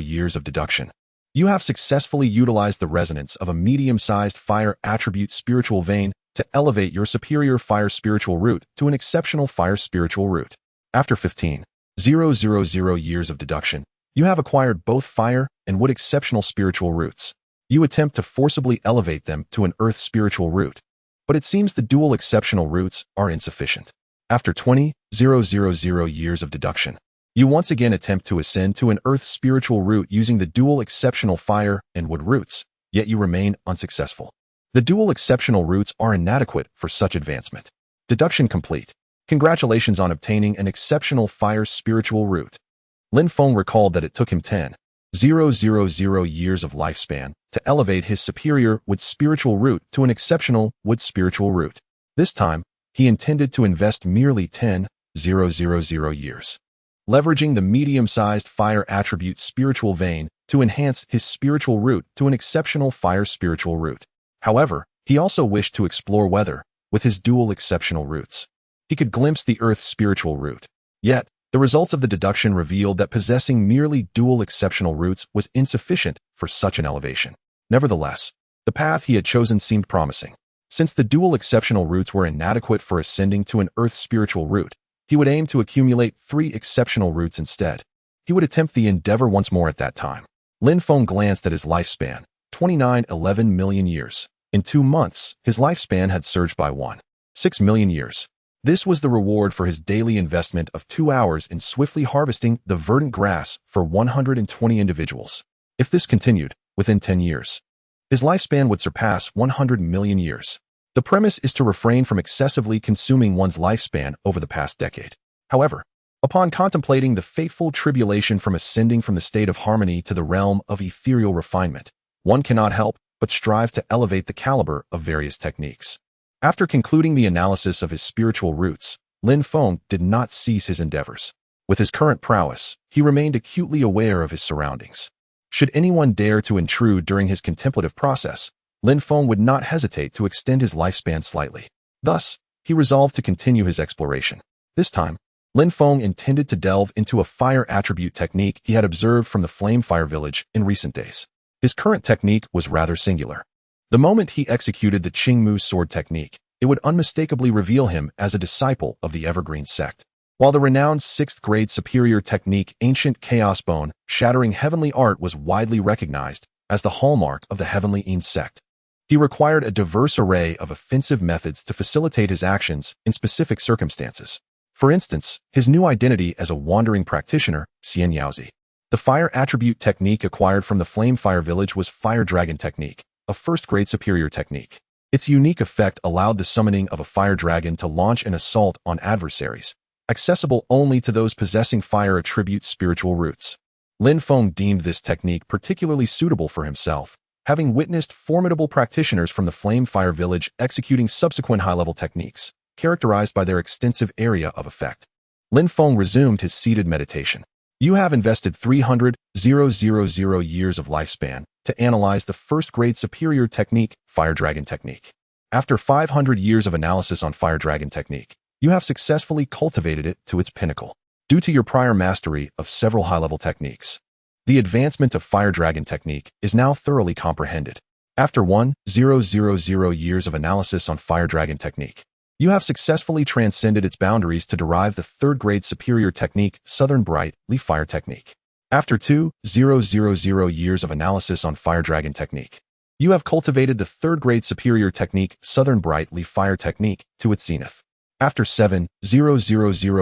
A: years of deduction, you have successfully utilized the resonance of a medium-sized fire attribute spiritual vein to elevate your superior fire spiritual root to an exceptional fire spiritual root. After 15,000 years of deduction, you have acquired both fire and wood exceptional spiritual roots. You attempt to forcibly elevate them to an earth spiritual root, but it seems the dual exceptional roots are insufficient. After 20,000 years of deduction, you once again attempt to ascend to an earth spiritual root using the dual exceptional fire and wood roots, yet you remain unsuccessful. The dual exceptional roots are inadequate for such advancement. Deduction complete. Congratulations on obtaining an exceptional fire spiritual root. Lin Feng recalled that it took him 10,000 years of lifespan to elevate his superior wood spiritual root to an exceptional wood spiritual root. This time, he intended to invest merely 10,000 years, leveraging the medium-sized fire attribute spiritual vein to enhance his spiritual root to an exceptional fire spiritual root. However, he also wished to explore whether, with his dual exceptional roots, he could glimpse the earth spiritual root. Yet, the results of the deduction revealed that possessing merely dual exceptional roots was insufficient for such an elevation. Nevertheless, the path he had chosen seemed promising. Since the dual exceptional roots were inadequate for ascending to an earth spiritual root, he would aim to accumulate 3 exceptional roots instead. He would attempt the endeavor once more at that time. Lin Feng glanced at his lifespan, 2911 million years. In 2 months, his lifespan had surged by 1.6 million years. This was the reward for his daily investment of 2 hours in swiftly harvesting the verdant grass for 120 individuals. If this continued, within 10 years, his lifespan would surpass 100 million years. The premise is to refrain from excessively consuming one's lifespan over the past decade. However, Upon contemplating the fateful tribulation from ascending from the state of harmony to the realm of ethereal refinement, one cannot help but strive to elevate the caliber of various techniques. After concluding the analysis of his spiritual roots, Lin Feng did not cease his endeavors. With his current prowess, he remained acutely aware of his surroundings. Should anyone dare to intrude during his contemplative process, Lin Feng would not hesitate to extend his lifespan slightly. Thus, he resolved to continue his exploration. This time, Lin Feng intended to delve into a fire attribute technique he had observed from the Flame Fire Village in recent days. His current technique was rather singular. The moment he executed the Qingmu sword technique, it would unmistakably reveal him as a disciple of the Evergreen sect. While the renowned 6th grade superior technique Ancient Chaos Bone Shattering Heavenly Art was widely recognized as the hallmark of the Heavenly Eons sect, he required a diverse array of offensive methods to facilitate his actions in specific circumstances. For instance, his new identity as a wandering practitioner, Xian Yaozi. The fire attribute technique acquired from the Flame Fire Village was Fire Dragon Technique, a 1st grade superior technique. Its unique effect allowed the summoning of a fire dragon to launch an assault on adversaries, accessible only to those possessing fire attribute spiritual roots. Lin Feng deemed this technique particularly suitable for himself, having witnessed formidable practitioners from the Flame Fire Village executing subsequent high-level techniques, characterized by their extensive area of effect. Lin Feng resumed his seated meditation. You have invested 300,000 years of lifespan to analyze the 1st grade superior technique, Fire Dragon Technique. After 500 years of analysis on Fire Dragon Technique, you have successfully cultivated it to its pinnacle. Due to your prior mastery of several high-level techniques, the advancement of Fire Dragon Technique is now thoroughly comprehended. After 1,000 years of analysis on Fire Dragon Technique, you have successfully transcended its boundaries to derive the 3rd grade superior technique, Southern Bright Leaf Fire Technique. After 2,000 years of analysis on Fire Dragon Technique, you have cultivated the 3rd grade superior technique, Southern Bright Leaf Fire Technique, to its zenith. After 7,000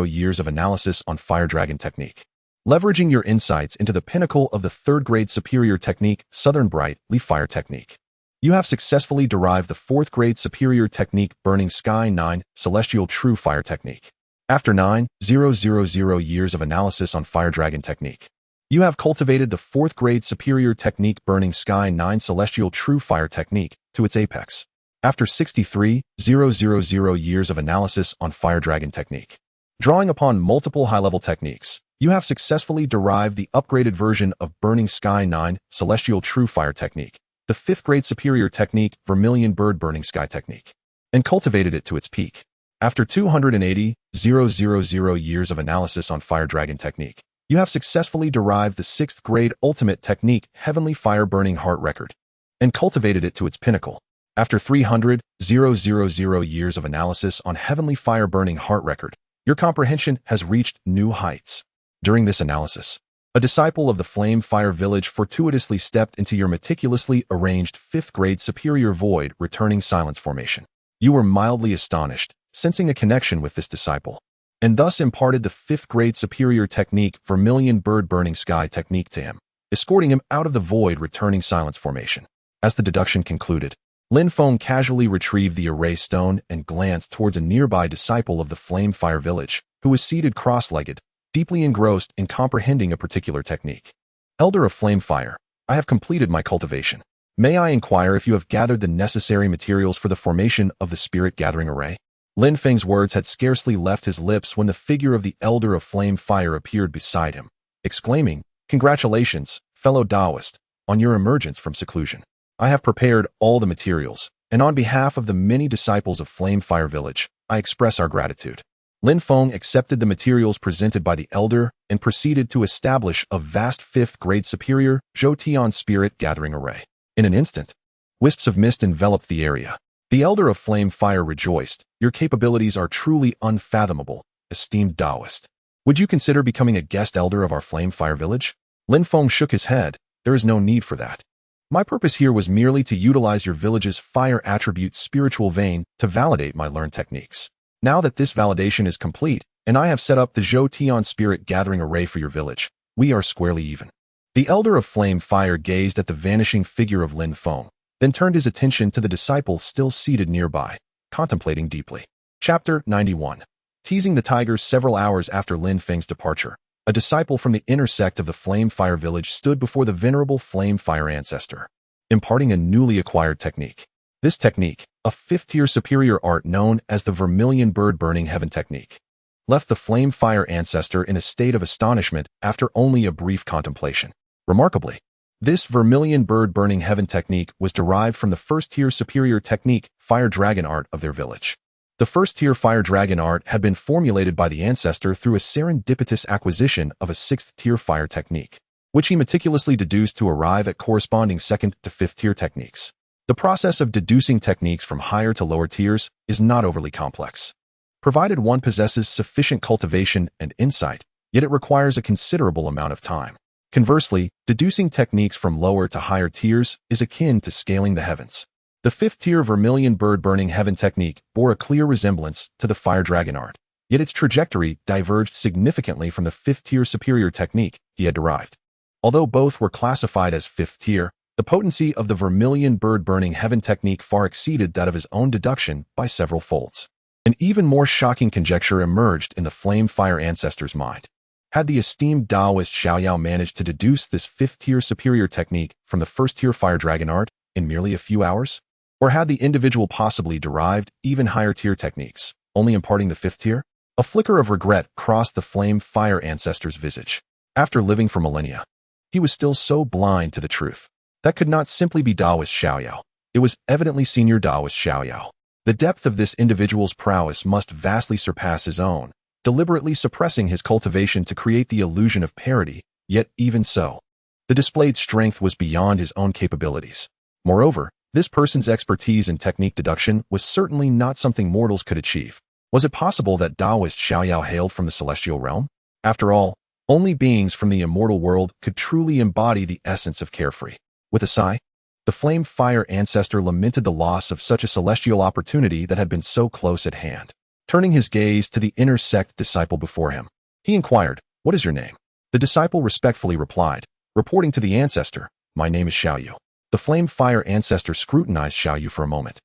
A: years of analysis on Fire Dragon Technique, leveraging your insights into the pinnacle of the 3rd grade superior technique, Southern Bright Leaf Fire Technique, you have successfully derived the 4th grade superior technique, Burning Sky 9 Celestial True Fire Technique. After 9,000 years of analysis on Fire Dragon Technique, you have cultivated the 4th grade superior technique, Burning Sky 9 Celestial True Fire Technique, to its apex. After 63,000 years of analysis on Fire Dragon Technique, drawing upon multiple high-level techniques, you have successfully derived the upgraded version of Burning Sky 9 Celestial True Fire Technique, the 5th grade superior technique, Vermilion Bird Burning Sky Technique, and cultivated it to its peak. After 280,000 years of analysis on Fire Dragon Technique, you have successfully derived the 6th grade ultimate technique, Heavenly Fire Burning Heart Record, and cultivated it to its pinnacle. After 300,000 years of analysis on Heavenly Fire Burning Heart Record, your comprehension has reached new heights. During this analysis, a disciple of the Flame Fire Village fortuitously stepped into your meticulously arranged 5th grade superior void returning silence formation. You were mildly astonished, sensing a connection with this disciple, and thus imparted the 5th grade superior technique, Vermilion Bird Burning Sky Technique, to him, escorting him out of the void returning silence formation. As the deduction concluded, Lin Feng casually retrieved the array stone and glanced towards a nearby disciple of the Flame Fire Village, who was seated cross-legged, deeply engrossed in comprehending a particular technique. Elder of Flame Fire, I have completed my cultivation. May I inquire if you have gathered the necessary materials for the formation of the Spirit Gathering Array? Lin Feng's words had scarcely left his lips when the figure of the Elder of Flame Fire appeared beside him, exclaiming, "Congratulations, fellow Taoist, on your emergence from seclusion. I have prepared all the materials, and on behalf of the many disciples of Flame Fire Village, I express our gratitude." Lin Feng accepted the materials presented by the Elder and proceeded to establish a vast 5th grade superior Zhoutian Spirit Gathering Array. In an instant, wisps of mist enveloped the area. The Elder of Flame Fire rejoiced. "Your capabilities are truly unfathomable, esteemed Taoist. Would you consider becoming a guest elder of our Flame Fire Village?" Lin Feng shook his head. "There is no need for that. My purpose here was merely to utilize your village's fire attribute spiritual vein to validate my learned techniques. Now that this validation is complete, and I have set up the Zhoutian Spirit Gathering Array for your village, we are squarely even." The Elder of Flame Fire gazed at the vanishing figure of Lin Feng, then turned his attention to the disciple still seated nearby, contemplating deeply. Chapter 91. teasing the tigers several hours after Lin Feng's departure. A disciple from the inner sect of the Flame Fire village stood before the venerable Flame Fire ancestor, imparting a newly acquired technique. This technique, a fifth-tier superior art known as the Vermilion Bird Burning Heaven technique, left the Flame Fire ancestor in a state of astonishment after only a brief contemplation. Remarkably, this Vermilion Bird Burning Heaven technique was derived from the first-tier superior technique, Fire Dragon art of their village. The first-tier Fire Dragon art had been formulated by the ancestor through a serendipitous acquisition of a sixth-tier fire technique, which he meticulously deduced to arrive at corresponding second to fifth-tier techniques. The process of deducing techniques from higher to lower tiers is not overly complex, provided one possesses sufficient cultivation and insight, yet it requires a considerable amount of time. Conversely, deducing techniques from lower to higher tiers is akin to scaling the heavens. The fifth-tier Vermilion Bird Burning Heaven technique bore a clear resemblance to the Fire Dragon art, yet its trajectory diverged significantly from the fifth-tier superior technique he had derived. Although both were classified as fifth-tier, the potency of the Vermilion Bird Burning Heaven technique far exceeded that of his own deduction by several folds. An even more shocking conjecture emerged in the Flame Fire ancestor's mind. Had the esteemed Taoist Xiaoyao managed to deduce this fifth-tier superior technique from the first-tier Fire Dragon art in merely a few hours? Or had the individual possibly derived even higher-tier techniques, only imparting the fifth tier? A flicker of regret crossed the Flame Fire ancestor's visage. After living for millennia, he was still so blind to the truth. That could not simply be Taoist Xiaoyao. It was evidently Senior Taoist Xiaoyao. The depth of this individual's prowess must vastly surpass his own, deliberately suppressing his cultivation to create the illusion of parity, yet even so, the displayed strength was beyond his own capabilities. Moreover, this person's expertise in technique deduction was certainly not something mortals could achieve. Was it possible that Taoist Xiaoyao hailed from the celestial realm? After all, only beings from the immortal world could truly embody the essence of carefree. With a sigh, the Flame Fire ancestor lamented the loss of such a celestial opportunity that had been so close at hand. Turning his gaze to the inner sect disciple before him, he inquired, "What is your name?" The disciple respectfully replied, reporting to the ancestor, "My name is Xiaoyu." The Flame Fire ancestor scrutinized Xiaoyu for a moment,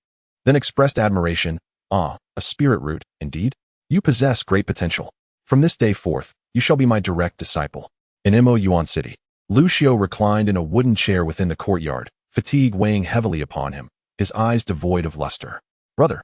A: then expressed admiration. "Ah, a spirit root, indeed. You possess great potential. From this day forth, you shall be my direct disciple." In Yuan City, Lu Xiao reclined in a wooden chair within the courtyard, fatigue weighing heavily upon him, his eyes devoid of luster. "Brother,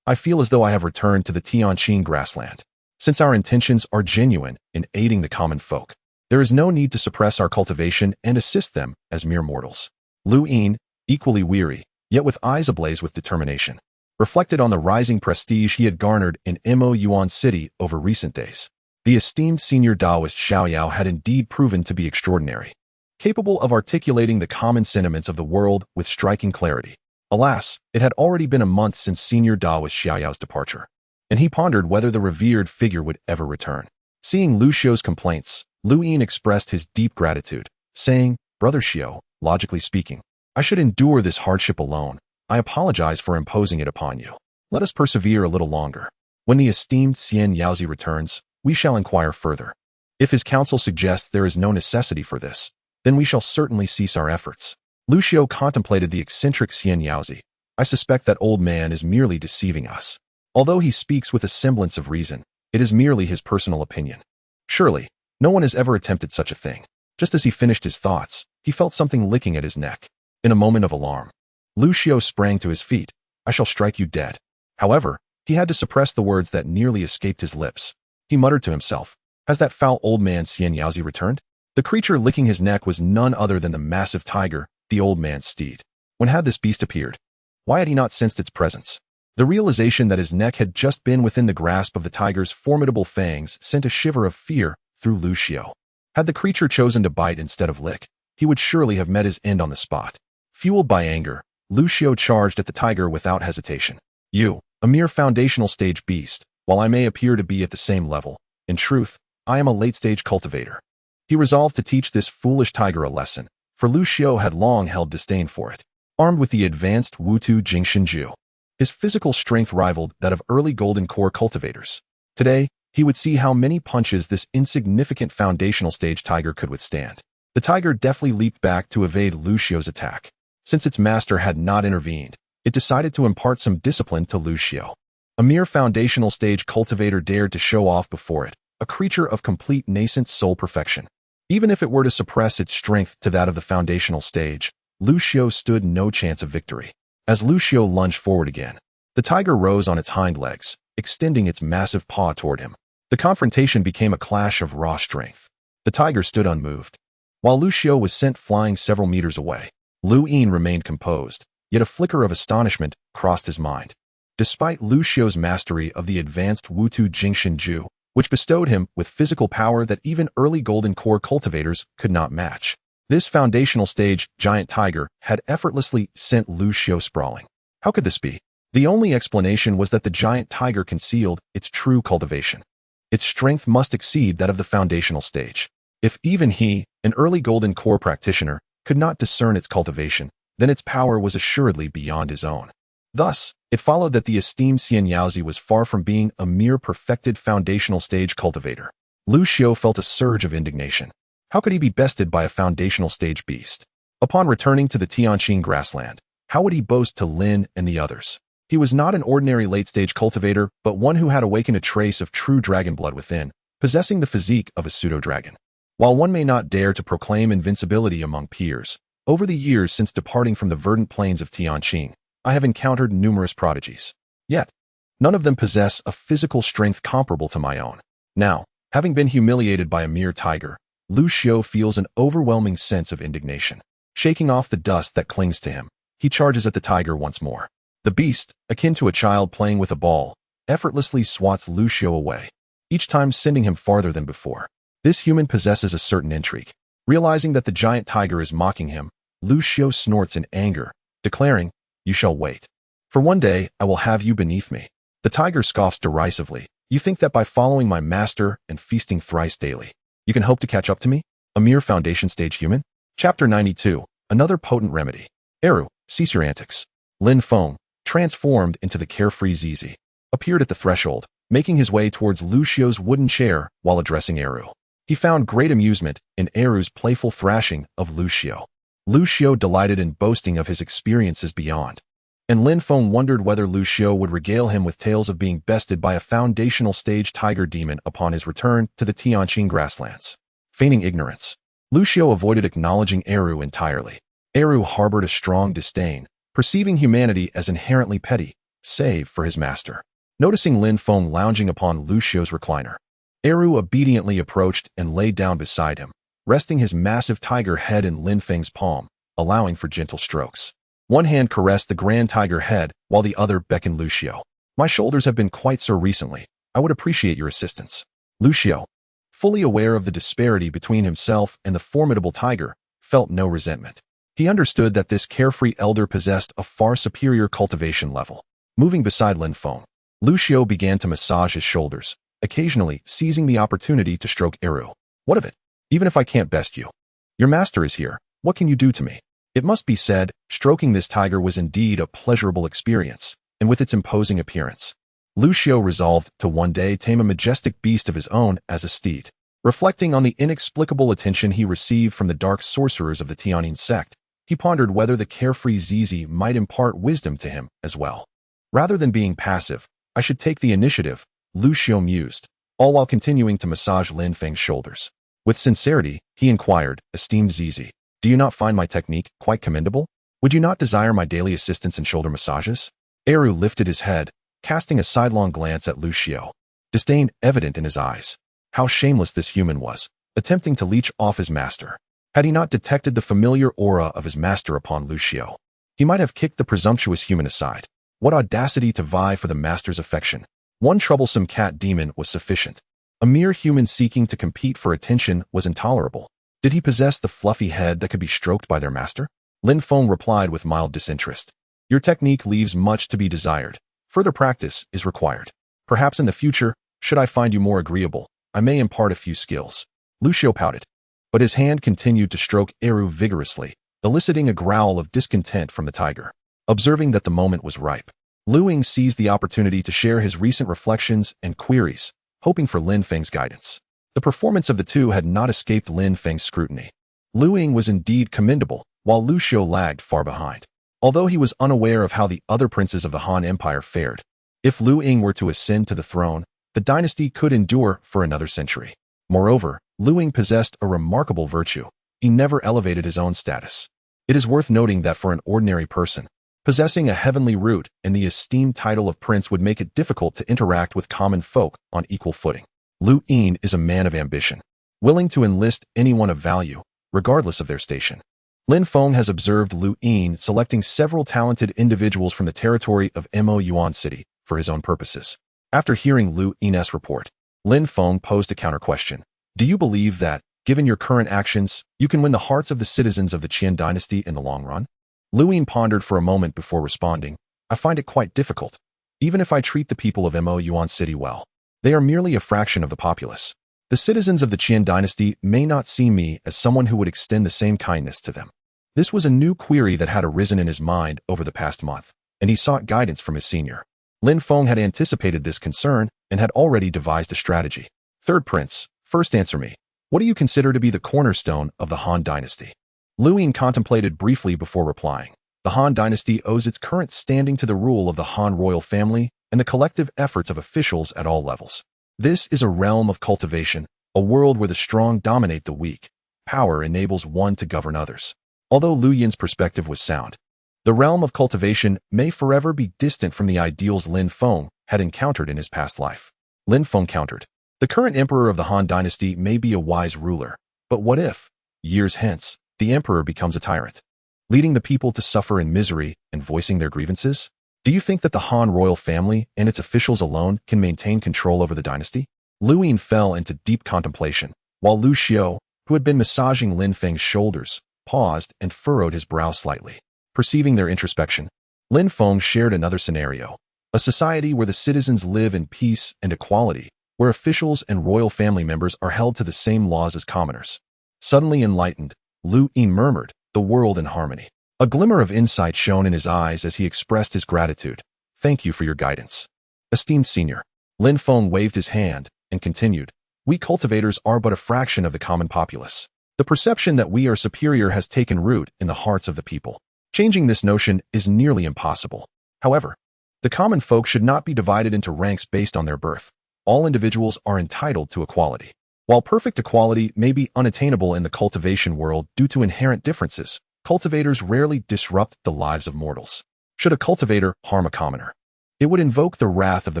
A: I feel as though I have returned to the Tianqing grassland. Since our intentions are genuine in aiding the common folk, there is no need to suppress our cultivation and assist them as mere mortals." Lu Yin, equally weary, yet with eyes ablaze with determination, reflected on the rising prestige he had garnered in Yuan City over recent days. The esteemed senior Taoist Xiaoyao had indeed proven to be extraordinary, capable of articulating the common sentiments of the world with striking clarity. Alas, it had already been a month since senior Taoist Xiaoyao's departure, and he pondered whether the revered figure would ever return. Seeing Lu Xiao's complaints, Lu Yin expressed his deep gratitude, saying, "Brother Xiao, logically speaking, I should endure this hardship alone. I apologize for imposing it upon you. Let us persevere a little longer. When the esteemed Xian Yaozi returns, we shall inquire further. If his counsel suggests there is no necessity for this, then we shall certainly cease our efforts." Lu Xiao contemplated the eccentric Xian Yaozi. "I suspect that old man is merely deceiving us. Although he speaks with a semblance of reason, it is merely his personal opinion. Surely, no one has ever attempted such a thing." Just as he finished his thoughts, he felt something licking at his neck. In a moment of alarm, Lu Xiao sprang to his feet. "I shall strike you dead." However, he had to suppress the words that nearly escaped his lips. He muttered to himself, "Has that foul old man Xian Yaozi returned?" The creature licking his neck was none other than the massive tiger, the old man's steed. When had this beast appeared? Why had he not sensed its presence? The realization that his neck had just been within the grasp of the tiger's formidable fangs sent a shiver of fear through Lu Xiao. Had the creature chosen to bite instead of lick, he would surely have met his end on the spot. Fueled by anger, Lu Xiao charged at the tiger without hesitation. "You, a mere foundational stage beast, while I may appear to be at the same level, in truth, I am a late-stage cultivator." He resolved to teach this foolish tiger a lesson, for Lu Xiao had long held disdain for it. Armed with the advanced Wutu Jingshenju, his physical strength rivaled that of early golden core cultivators. Today, he would see how many punches this insignificant foundational stage tiger could withstand. The tiger deftly leaped back to evade Lu Xiao's attack. Since its master had not intervened, it decided to impart some discipline to Lu Xiao. A mere foundational stage cultivator dared to show off before it, a creature of complete nascent soul perfection. Even if it were to suppress its strength to that of the foundational stage, Lu Xiao stood no chance of victory. As Lu Xiao lunged forward again, the tiger rose on its hind legs, extending its massive paw toward him. The confrontation became a clash of raw strength. The tiger stood unmoved. While Lu Xiao was sent flying several meters away, Lu Yin remained composed, yet a flicker of astonishment crossed his mind. Despite Lu Xiao's mastery of the advanced Wutu Jingshan Ju, which bestowed him with physical power that even early golden core cultivators could not match, this foundational stage giant tiger had effortlessly sent Lu Xiao sprawling. How could this be? The only explanation was that the giant tiger concealed its true cultivation. Its strength must exceed that of the foundational stage. If even he, an early golden core practitioner, could not discern its cultivation, then its power was assuredly beyond his own. Thus, it followed that the esteemed Xian Yaozi was far from being a mere perfected foundational stage cultivator. Lu Xiao felt a surge of indignation. How could he be bested by a foundational stage beast? Upon returning to the Tianqing grassland, how would he boast to Lin and the others? He was not an ordinary late-stage cultivator, but one who had awakened a trace of true dragon blood within, possessing the physique of a pseudo-dragon. While one may not dare to proclaim invincibility among peers, over the years since departing from the verdant plains of Tianqing, I have encountered numerous prodigies. Yet, none of them possess a physical strength comparable to my own. Now, having been humiliated by a mere tiger, Lu Xiao feels an overwhelming sense of indignation. Shaking off the dust that clings to him, he charges at the tiger once more. The beast, akin to a child playing with a ball, effortlessly swats Lu Xiao away, each time sending him farther than before. This human possesses a certain intrigue. Realizing that the giant tiger is mocking him, Lu Xiao snorts in anger, declaring, "You shall wait. For one day, I will have you beneath me." The tiger scoffs derisively. "You think that by following my master and feasting thrice daily, you can hope to catch up to me? A mere foundation stage human?" Chapter 92. Another potent remedy. Eru, cease your antics. Lin Feng, transformed into the carefree Zizi, appeared at the threshold, making his way towards Lu Xiao's wooden chair while addressing Eru. He found great amusement in Eru's playful thrashing of Lu Xiao. Lu Xiao delighted in boasting of his experiences beyond, and Lin Feng wondered whether Lu Xiao would regale him with tales of being bested by a foundational stage tiger demon upon his return to the Tianqing grasslands. Feigning ignorance, Lu Xiao avoided acknowledging Eru entirely. Eru harbored a strong disdain, perceiving humanity as inherently petty, save for his master. Noticing Lin Feng lounging upon Lu Xiao's recliner, Eru obediently approached and lay down beside him, resting his massive tiger head in Lin Feng's palm, allowing for gentle strokes. One hand caressed the grand tiger head, while the other beckoned Lu Xiao. "My shoulders have been quite sore recently. I would appreciate your assistance." Lu Xiao, fully aware of the disparity between himself and the formidable tiger, felt no resentment. He understood that this carefree elder possessed a far superior cultivation level. Moving beside Lin Feng, Lu Xiao began to massage his shoulders, occasionally seizing the opportunity to stroke Eru. "What of it? Even if I can't best you, your master is here. What can you do to me?" It must be said, stroking this tiger was indeed a pleasurable experience, and with its imposing appearance, Lu Xiao resolved to one day tame a majestic beast of his own as a steed. Reflecting on the inexplicable attention he received from the dark sorcerers of the Tianyin sect, he pondered whether the carefree Zizi might impart wisdom to him as well. Rather than being passive, I should take the initiative, Lu Xiao mused, all while continuing to massage Lin Feng's shoulders. With sincerity, he inquired, "Esteemed Zizi, do you not find my technique quite commendable? Would you not desire my daily assistance in shoulder massages?" Eru lifted his head, casting a sidelong glance at Lu Xiao, disdain evident in his eyes. How shameless this human was, attempting to leech off his master. Had he not detected the familiar aura of his master upon Lu Xiao, he might have kicked the presumptuous human aside. What audacity to vie for the master's affection! One troublesome cat demon was sufficient. A mere human seeking to compete for attention was intolerable. Did he possess the fluffy head that could be stroked by their master? Lin Feng replied with mild disinterest. "Your technique leaves much to be desired. Further practice is required. Perhaps in the future, should I find you more agreeable, I may impart a few skills." Lu Xiao pouted, but his hand continued to stroke Eru vigorously, eliciting a growl of discontent from the tiger. Observing that the moment was ripe, Lu Ying seized the opportunity to share his recent reflections and queries, hoping for Lin Feng's guidance. The performance of the two had not escaped Lin Feng's scrutiny. Lu Ying was indeed commendable, while Lu Xiao lagged far behind. Although he was unaware of how the other princes of the Han Empire fared, If Liu Ying were to ascend to the throne, the dynasty could endure for another century. Moreover, Liu Ying possessed a remarkable virtue. He never elevated his own status. It is worth noting that for an ordinary person, possessing a heavenly root and the esteemed title of prince would make it difficult to interact with common folk on equal footing. Liu Ying is a man of ambition, willing to enlist anyone of value, regardless of their station. Lin Feng has observed Liu Ying selecting several talented individuals from the territory of Mo Yuan City for his own purposes. After hearing Liu Ying's report, Lin Feng posed a counter-question. Do you believe that, given your current actions, you can win the hearts of the citizens of the Qian dynasty in the long run? Liu Ying pondered for a moment before responding. I find it quite difficult, even if I treat the people of Mo Yuan City well. They are merely a fraction of the populace. The citizens of the Qian dynasty may not see me as someone who would extend the same kindness to them. This was a new query that had arisen in his mind over the past month, and he sought guidance from his senior. Lin Feng had anticipated this concern and had already devised a strategy. Third Prince, first answer me. What do you consider to be the cornerstone of the Han dynasty? Liu Ying contemplated briefly before replying. The Han dynasty owes its current standing to the rule of the Han royal family and the collective efforts of officials at all levels. This is a realm of cultivation, a world where the strong dominate the weak. Power enables one to govern others. Although Liu Ying's perspective was sound, the realm of cultivation may forever be distant from the ideals Lin Feng had encountered in his past life. Lin Feng countered. The current emperor of the Han dynasty may be a wise ruler, but what if, years hence, the emperor becomes a tyrant, leading the people to suffer in misery and voicing their grievances? Do you think that the Han royal family and its officials alone can maintain control over the dynasty? Liu Ying fell into deep contemplation, while Lu Xiao, who had been massaging Lin Feng's shoulders, paused and furrowed his brow slightly. Perceiving their introspection, Lin Feng shared another scenario, a society where the citizens live in peace and equality, where officials and royal family members are held to the same laws as commoners. Suddenly enlightened, Liu Ying murmured, the world in harmony. A glimmer of insight shone in his eyes as he expressed his gratitude. Thank you for your guidance. Esteemed senior. Lin Feng waved his hand and continued. We cultivators are but a fraction of the common populace. The perception that we are superior has taken root in the hearts of the people. Changing this notion is nearly impossible. However, the common folk should not be divided into ranks based on their birth. All individuals are entitled to equality. While perfect equality may be unattainable in the cultivation world due to inherent differences, cultivators rarely disrupt the lives of mortals. Should a cultivator harm a commoner, it would invoke the wrath of the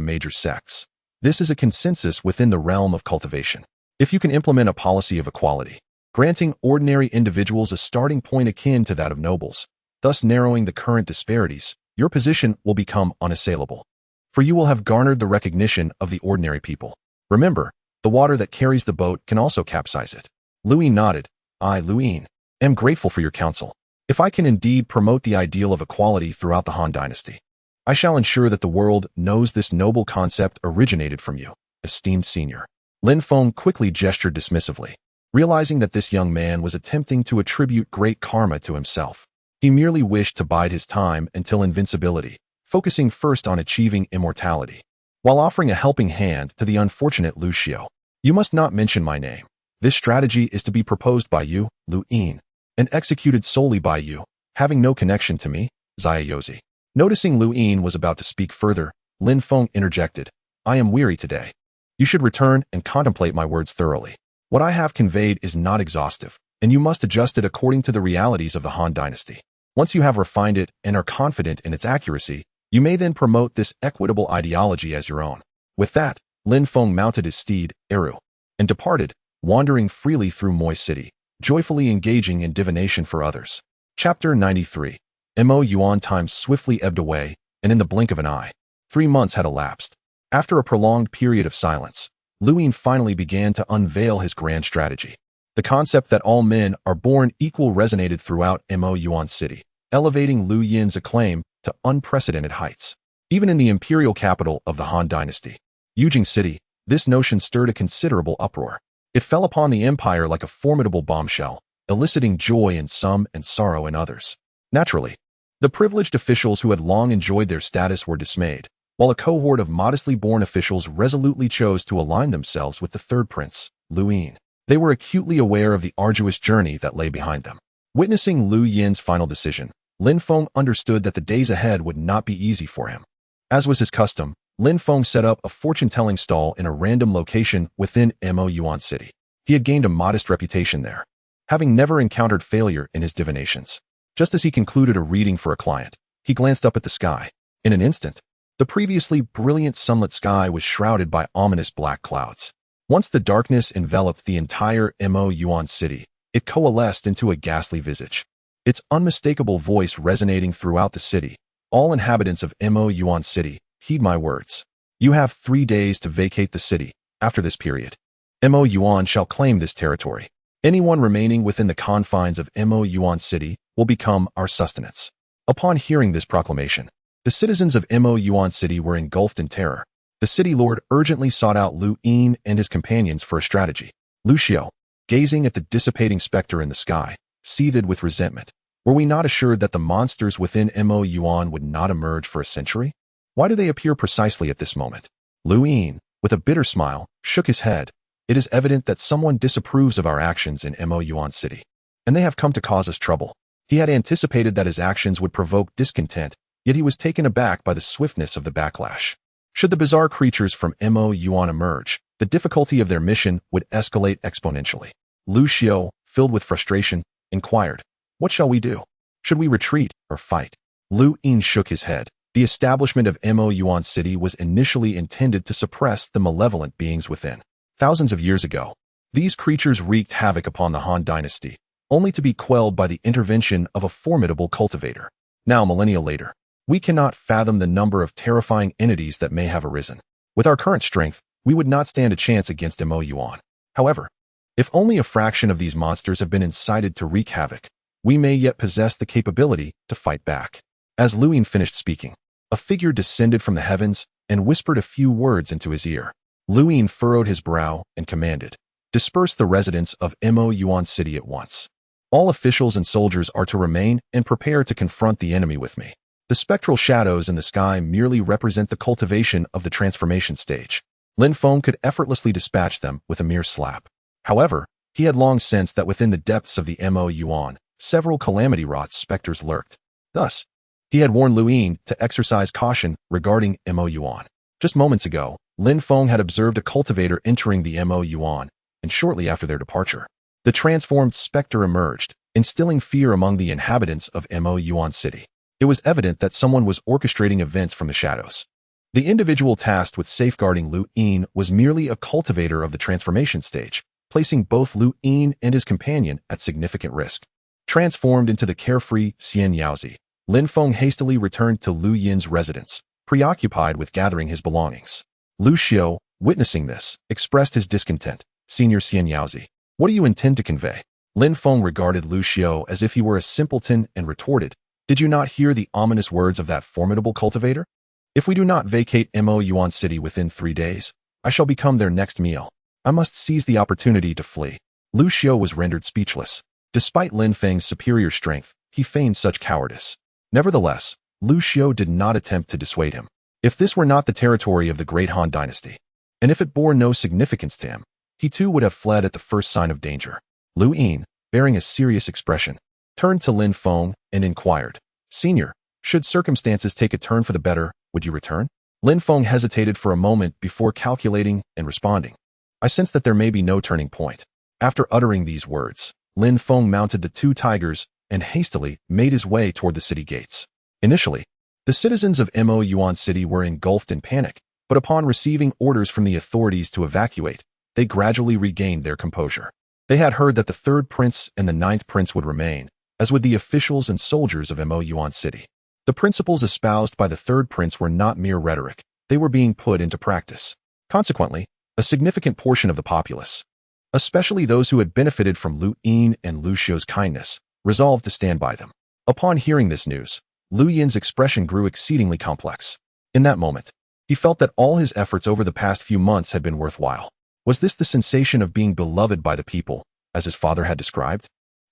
A: major sects. This is a consensus within the realm of cultivation. If you can implement a policy of equality, granting ordinary individuals a starting point akin to that of nobles, thus narrowing the current disparities, your position will become unassailable. For you will have garnered the recognition of the ordinary people. Remember, the water that carries the boat can also capsize it. Liu Ying nodded. I, Liu Ying, am grateful for your counsel. If I can indeed promote the ideal of equality throughout the Han dynasty, I shall ensure that the world knows this noble concept originated from you, esteemed senior. Lin Feng quickly gestured dismissively, realizing that this young man was attempting to attribute great karma to himself. He merely wished to bide his time until invincibility, focusing first on achieving immortality, while offering a helping hand to the unfortunate Lu Xiao. You must not mention my name. This strategy is to be proposed by you, Liu Ying, and executed solely by you, having no connection to me, Xiaozi. Noticing Liu Ying was about to speak further, Lin Feng interjected. I am weary today. You should return and contemplate my words thoroughly. What I have conveyed is not exhaustive, and you must adjust it according to the realities of the Han dynasty. Once you have refined it and are confident in its accuracy, you may then promote this equitable ideology as your own. With that, Lin Feng mounted his steed, Eru, and departed, wandering freely through Moi City, joyfully engaging in divination for others. Chapter 93. Mo Yuan time swiftly ebbed away, and in the blink of an eye, 3 months had elapsed. After a prolonged period of silence, Liu Ying finally began to unveil his grand strategy. The concept that all men are born equal resonated throughout Mo Yuan City, elevating Liu Ying's acclaim to unprecedented heights. Even in the imperial capital of the Han dynasty, Yujing City, this notion stirred a considerable uproar. It fell upon the empire like a formidable bombshell, eliciting joy in some and sorrow in others. Naturally, the privileged officials who had long enjoyed their status were dismayed, while a cohort of modestly born officials resolutely chose to align themselves with the third prince, Liu Ying. They were acutely aware of the arduous journey that lay behind them. Witnessing Liu Ying's final decision, Lin Feng understood that the days ahead would not be easy for him. As was his custom, Lin Feng set up a fortune-telling stall in a random location within Yuan City. He had gained a modest reputation there, having never encountered failure in his divinations. Just as he concluded a reading for a client, he glanced up at the sky. In an instant, the previously brilliant sunlit sky was shrouded by ominous black clouds. Once the darkness enveloped the entire Yuan City, it coalesced into a ghastly visage, its unmistakable voice resonating throughout the city. All inhabitants of Yuan City, heed my words. You have 3 days to vacate the city. After this period, Yuan shall claim this territory. Anyone remaining within the confines of Yuan City will become our sustenance. Upon hearing this proclamation, the citizens of Yuan City were engulfed in terror. The city lord urgently sought out Lu Yin and his companions for a strategy. Lu Xiao, gazing at the dissipating specter in the sky, seethed with resentment. Were we not assured that the monsters within Yuan would not emerge for a century? Why do they appear precisely at this moment? Lu Yin, with a bitter smile, shook his head. It is evident that someone disapproves of our actions in Yuan City, and they have come to cause us trouble. He had anticipated that his actions would provoke discontent, yet he was taken aback by the swiftness of the backlash. Should the bizarre creatures from Yuan emerge, the difficulty of their mission would escalate exponentially. Lu Xiao, filled with frustration, inquired, "What shall we do? Should we retreat or fight?" Lu Yin shook his head. The establishment of Yuan City was initially intended to suppress the malevolent beings within. Thousands of years ago, these creatures wreaked havoc upon the Han dynasty, only to be quelled by the intervention of a formidable cultivator. Now, millennia later, we cannot fathom the number of terrifying entities that may have arisen. With our current strength, we would not stand a chance against Yuan. However, if only a fraction of these monsters have been incited to wreak havoc, we may yet possess the capability to fight back. As Lu Yin finished speaking, a figure descended from the heavens and whispered a few words into his ear. Lu Yin furrowed his brow and commanded, "Disperse the residents of Yuan City at once. All officials and soldiers are to remain and prepare to confront the enemy with me." The spectral shadows in the sky merely represent the cultivation of the transformation stage. Lin Feng could effortlessly dispatch them with a mere slap. However, he had long sensed that within the depths of the Yuan, several calamity-wrought specters lurked. Thus, he had warned Lu Yin to exercise caution regarding Yuan. Just moments ago, Lin Feng had observed a cultivator entering the Yuan, and shortly after their departure, the transformed specter emerged, instilling fear among the inhabitants of Yuan City. It was evident that someone was orchestrating events from the shadows. The individual tasked with safeguarding Lu Yin was merely a cultivator of the transformation stage, placing both Lu Yin and his companion at significant risk. Transformed into the carefree Xian Yaozi, Lin Feng hastily returned to Lu Yin's residence, preoccupied with gathering his belongings. Lu Xiao, witnessing this, expressed his discontent. "Senior Xian Yaozi, what do you intend to convey?" Lin Feng regarded Lu Xiao as if he were a simpleton and retorted, "Did you not hear the ominous words of that formidable cultivator? If we do not vacate Yuan City within 3 days, I shall become their next meal. I must seize the opportunity to flee." Lu Xiao was rendered speechless. Despite Lin Feng's superior strength, he feigned such cowardice. Nevertheless, Lu Xiao did not attempt to dissuade him. If this were not the territory of the great Han dynasty, and if it bore no significance to him, he too would have fled at the first sign of danger. Lu Yin, bearing a serious expression, turned to Lin Feng and inquired, "Senior, should circumstances take a turn for the better, would you return?" Lin Feng hesitated for a moment before calculating and responding, "I sense that there may be no turning point." After uttering these words, Lin Feng mounted the 2 tigers and hastily made his way toward the city gates. Initially, the citizens of Yuan City were engulfed in panic, but upon receiving orders from the authorities to evacuate, they gradually regained their composure. They had heard that the 3rd prince and the 9th prince would remain, as would the officials and soldiers of Yuan City. The principles espoused by the 3rd prince were not mere rhetoric, they were being put into practice. Consequently, a significant portion of the populace, especially those who had benefited from Lu Yin and Lu Xiao's kindness, resolved to stand by them. Upon hearing this news, Lu Yin's expression grew exceedingly complex. In that moment, he felt that all his efforts over the past few months had been worthwhile. Was this the sensation of being beloved by the people, as his father had described?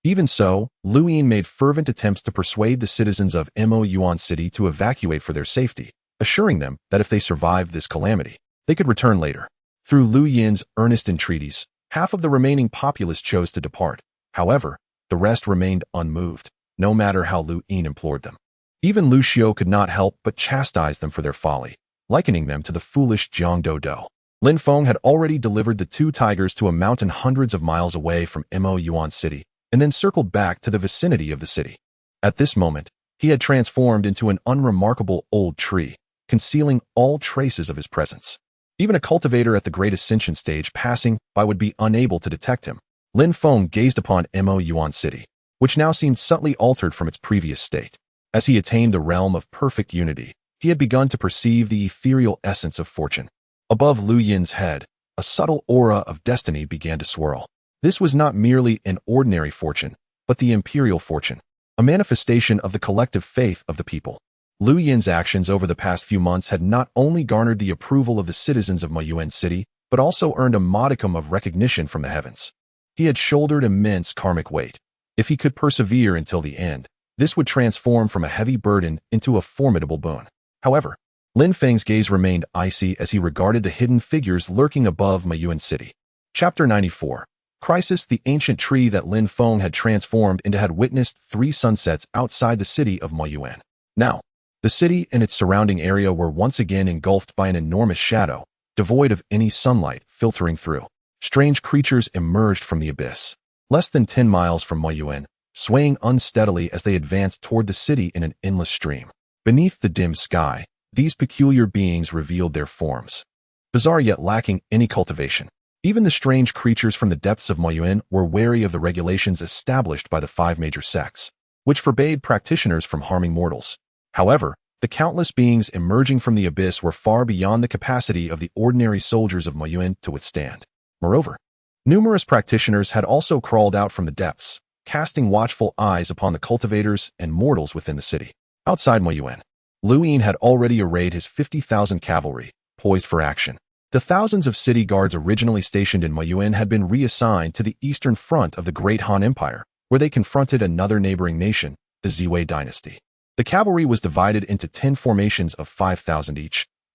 A: Even so, Lu Yin made fervent attempts to persuade the citizens of Yuan City to evacuate for their safety, assuring them that if they survived this calamity, they could return later. Through Lu Yin's earnest entreaties, half of the remaining populace chose to depart. However, the rest remained unmoved, no matter how Lu Yin implored them. Even Lu Xiao could not help but chastise them for their folly. likening them to the foolish Jiangdodo. Lin Feng had already delivered the two tigers to a mountain hundreds of miles away from Yuan City, and then circled back to the vicinity of the city. At this moment, he had transformed into an unremarkable old tree, concealing all traces of his presence. Even a cultivator at the Great Ascension stage passing by would be unable to detect him. Lin Feng gazed upon Yuan City, which now seemed subtly altered from its previous state. As he attained the realm of perfect unity, he had begun to perceive the ethereal essence of fortune. Above Lu Yin's head, a subtle aura of destiny began to swirl. This was not merely an ordinary fortune, but the imperial fortune, a manifestation of the collective faith of the people. Lu Yin's actions over the past few months had not only garnered the approval of the citizens of Yuan City, but also earned a modicum of recognition from the heavens. He had shouldered immense karmic weight. If he could persevere until the end, this would transform from a heavy burden into a formidable boon. However, Lin Feng's gaze remained icy as he regarded the hidden figures lurking above Yuan City. Chapter 94. Crisis. The ancient tree that Lin Feng had transformed into had witnessed 3 sunsets outside the city of Yuan. Now, the city and its surrounding area were once again engulfed by an enormous shadow, devoid of any sunlight filtering through. Strange creatures emerged from the abyss. Less than 10 miles from Yuan, swaying unsteadily as they advanced toward the city in an endless stream. Beneath the dim sky, these peculiar beings revealed their forms. Bizarre yet lacking any cultivation. Even the strange creatures from the depths of Yuan were wary of the regulations established by the 5 major sects, which forbade practitioners from harming mortals. However, the countless beings emerging from the abyss were far beyond the capacity of the ordinary soldiers of Yuan to withstand. Moreover, numerous practitioners had also crawled out from the depths, casting watchful eyes upon the cultivators and mortals within the city. Outside Yuan, Lu Yin had already arrayed his 50,000 cavalry, poised for action. The thousands of city guards originally stationed in Yuan had been reassigned to the eastern front of the Great Han Empire, where they confronted another neighboring nation, the Ziwei dynasty. The cavalry was divided into 10 formations of 5,000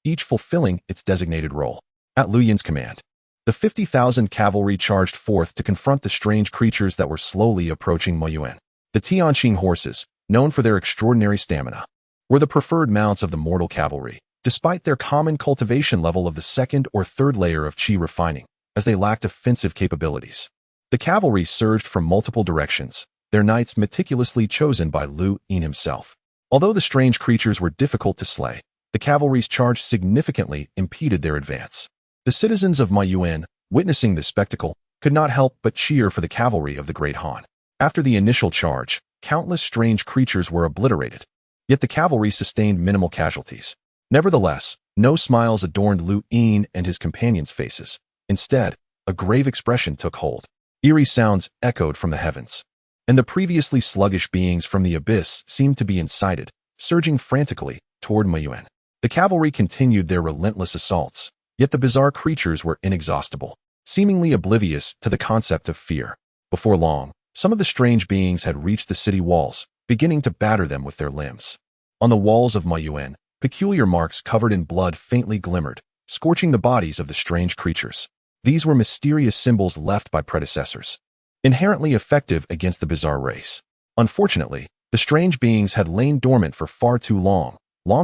A: each fulfilling its designated role. At Lu Yin's command, the 50,000 cavalry charged forth to confront the strange creatures that were slowly approaching Yuan. The Tianqing horses, known for their extraordinary stamina, were the preferred mounts of the mortal cavalry, despite their common cultivation level of the 2nd or 3rd layer of qi refining, as they lacked offensive capabilities. The cavalry surged from multiple directions, their knights meticulously chosen by Lu Yin himself. Although the strange creatures were difficult to slay, the cavalry's charge significantly impeded their advance. The citizens of Yuan, witnessing this spectacle, could not help but cheer for the cavalry of the Great Han. After the initial charge, countless strange creatures were obliterated, yet the cavalry sustained minimal casualties. Nevertheless, no smiles adorned Lu Yin and his companions' faces. Instead, a grave expression took hold. Eerie sounds echoed from the heavens, and the previously sluggish beings from the abyss seemed to be incited, surging frantically toward Yuan. The cavalry continued their relentless assaults, yet the bizarre creatures were inexhaustible, seemingly oblivious to the concept of fear. Before long, some of the strange beings had reached the city walls, beginning to batter them with their limbs. On the walls of Yuan, peculiar marks covered in blood faintly glimmered, scorching the bodies of the strange creatures. These were mysterious symbols left by predecessors, inherently effective against the bizarre race. Unfortunately, the strange beings had lain dormant for far too long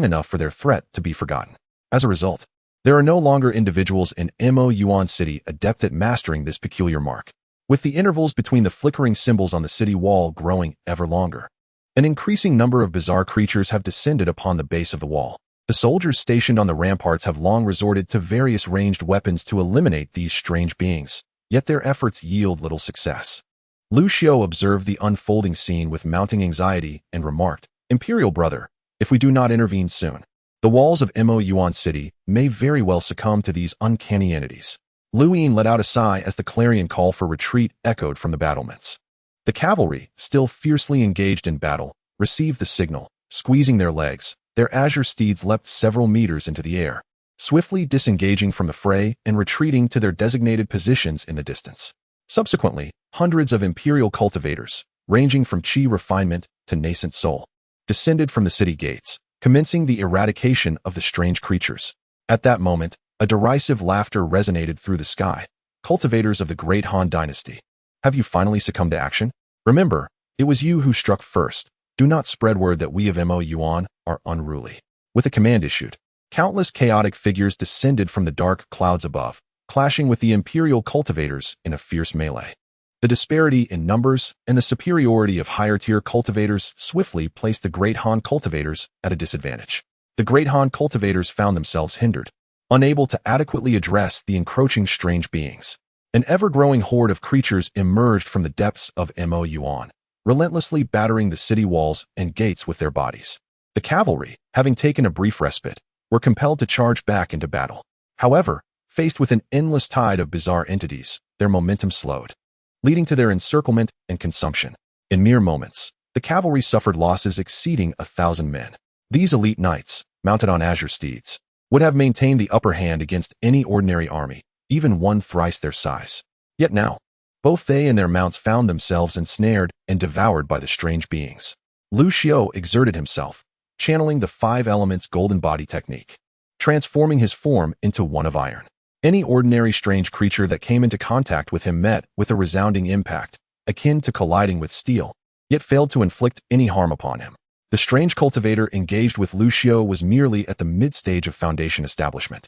A: enough for their threat to be forgotten. As a result, there are no longer individuals in Yuan City adept at mastering this peculiar mark, with the intervals between the flickering symbols on the city wall growing ever longer. An increasing number of bizarre creatures have descended upon the base of the wall. The soldiers stationed on the ramparts have long resorted to various ranged weapons to eliminate these strange beings, yet their efforts yield little success. Lu Xiu observed the unfolding scene with mounting anxiety and remarked, "Imperial brother, if we do not intervene soon, the walls of Yuan City may very well succumb to these uncanny entities." Lu Yin let out a sigh as the clarion call for retreat echoed from the battlements. The cavalry, still fiercely engaged in battle, received the signal. Squeezing their legs, their azure steeds leapt several meters into the air, swiftly disengaging from the fray and retreating to their designated positions in the distance. Subsequently, hundreds of imperial cultivators, ranging from qi refinement to nascent soul, descended from the city gates, commencing the eradication of the strange creatures. At that moment, a derisive laughter resonated through the sky. Cultivators of the Great Han Dynasty, have you finally succumbed to action? Remember, it was you who struck first. Do not spread word that we of Yuan are unruly. With a command issued, Countless chaotic figures descended from the dark clouds above, clashing with the imperial cultivators in a fierce melee. The disparity in numbers and the superiority of higher-tier cultivators swiftly placed the Great Han cultivators at a disadvantage. The Great Han cultivators found themselves hindered, unable to adequately address the encroaching strange beings. An ever-growing horde of creatures emerged from the depths of Yuan, relentlessly battering the city walls and gates with their bodies. The cavalry, having taken a brief respite, were compelled to charge back into battle. However, faced with an endless tide of bizarre entities, their momentum slowed, leading to their encirclement and consumption. In mere moments, the cavalry suffered losses exceeding 1,000 men. These elite knights, mounted on azure steeds, would have maintained the upper hand against any ordinary army, even one thrice their size. Yet now, both they and their mounts found themselves ensnared and devoured by the strange beings. Lu Xiao exerted himself, channeling the 5 elements golden body technique, transforming his form into one of iron. Any ordinary strange creature that came into contact with him met with a resounding impact, akin to colliding with steel, yet failed to inflict any harm upon him. The strange cultivator engaged with Lu Xiao was merely at the mid-stage of foundation establishment.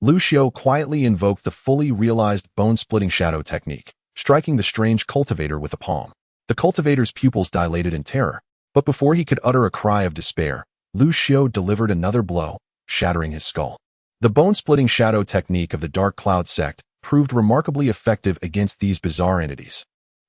A: Lu Xiao quietly invoked the fully realized bone-splitting shadow technique, striking the strange cultivator with a palm. The cultivator's pupils dilated in terror, but before he could utter a cry of despair, Lu Xiao delivered another blow, shattering his skull. The bone-splitting shadow technique of the Dark Cloud sect proved remarkably effective against these bizarre entities.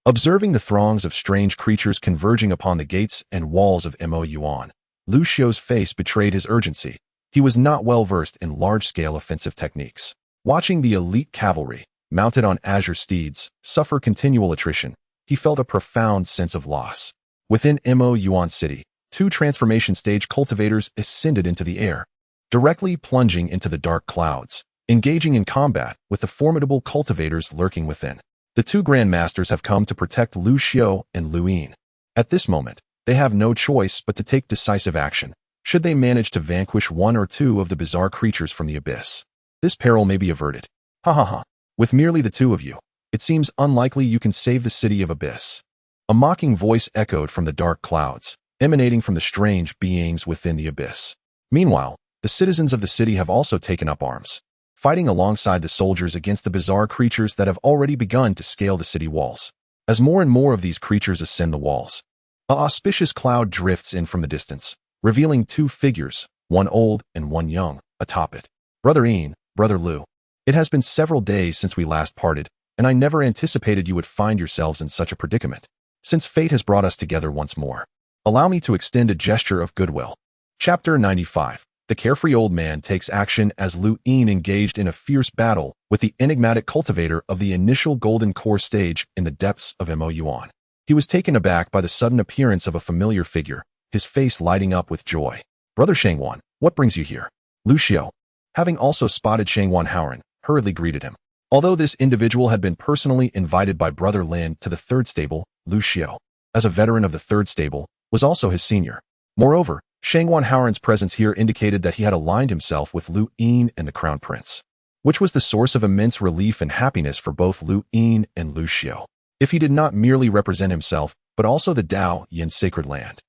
A: Observing the throngs of strange creatures converging upon the gates and walls of Yuan, Lu Xiao's face betrayed his urgency. He was not well versed in large-scale offensive techniques. Watching the elite cavalry, mounted on azure steeds, suffer continual attrition, he felt a profound sense of loss. Within Yuan City, 2 transformation stage cultivators ascended into the air, directly plunging into the dark clouds, engaging in combat with the formidable cultivators lurking within. The 2 Grand Masters have come to protect Lu Xiao and Lu Yin. At this moment, they have no choice but to take decisive action, should they manage to vanquish 1 or 2 of the bizarre creatures from the abyss. This peril may be averted. Ha ha ha. With merely the 2 of you, it seems unlikely you can save the city of abyss. A mocking voice echoed from the dark clouds, emanating from the strange beings within the abyss. Meanwhile, the citizens of the city have also taken up arms, fighting alongside the soldiers against the bizarre creatures that have already begun to scale the city walls. As more and more of these creatures ascend the walls, an auspicious cloud drifts in from the distance, revealing 2 figures, one old and one young, atop it. Brother Ian, Brother Lu, it has been several days since we last parted, and I never anticipated you would find yourselves in such a predicament. Since fate has brought us together once more, allow me to extend a gesture of goodwill. Chapter 95. The carefree old man takes action as Lu Yin engaged in a fierce battle with the enigmatic cultivator of the initial golden core stage in the depths of Yuan. He was taken aback by the sudden appearance of a familiar figure, his face lighting up with joy. Brother Shangwan, what brings you here? Lu Xiao, having also spotted Shangwan Haoran, hurriedly greeted him. Although this individual had been personally invited by Brother Lin to the 3rd stable, Lu Xiao, as a veteran of the 3rd stable, was also his senior. Moreover, Shangwan Haoran's presence here indicated that he had aligned himself with Lu Yin and the Crown Prince, which was the source of immense relief and happiness for both Lu Yin and Lu Xiao, if he did not merely represent himself, but also the Dao Yin sacred land.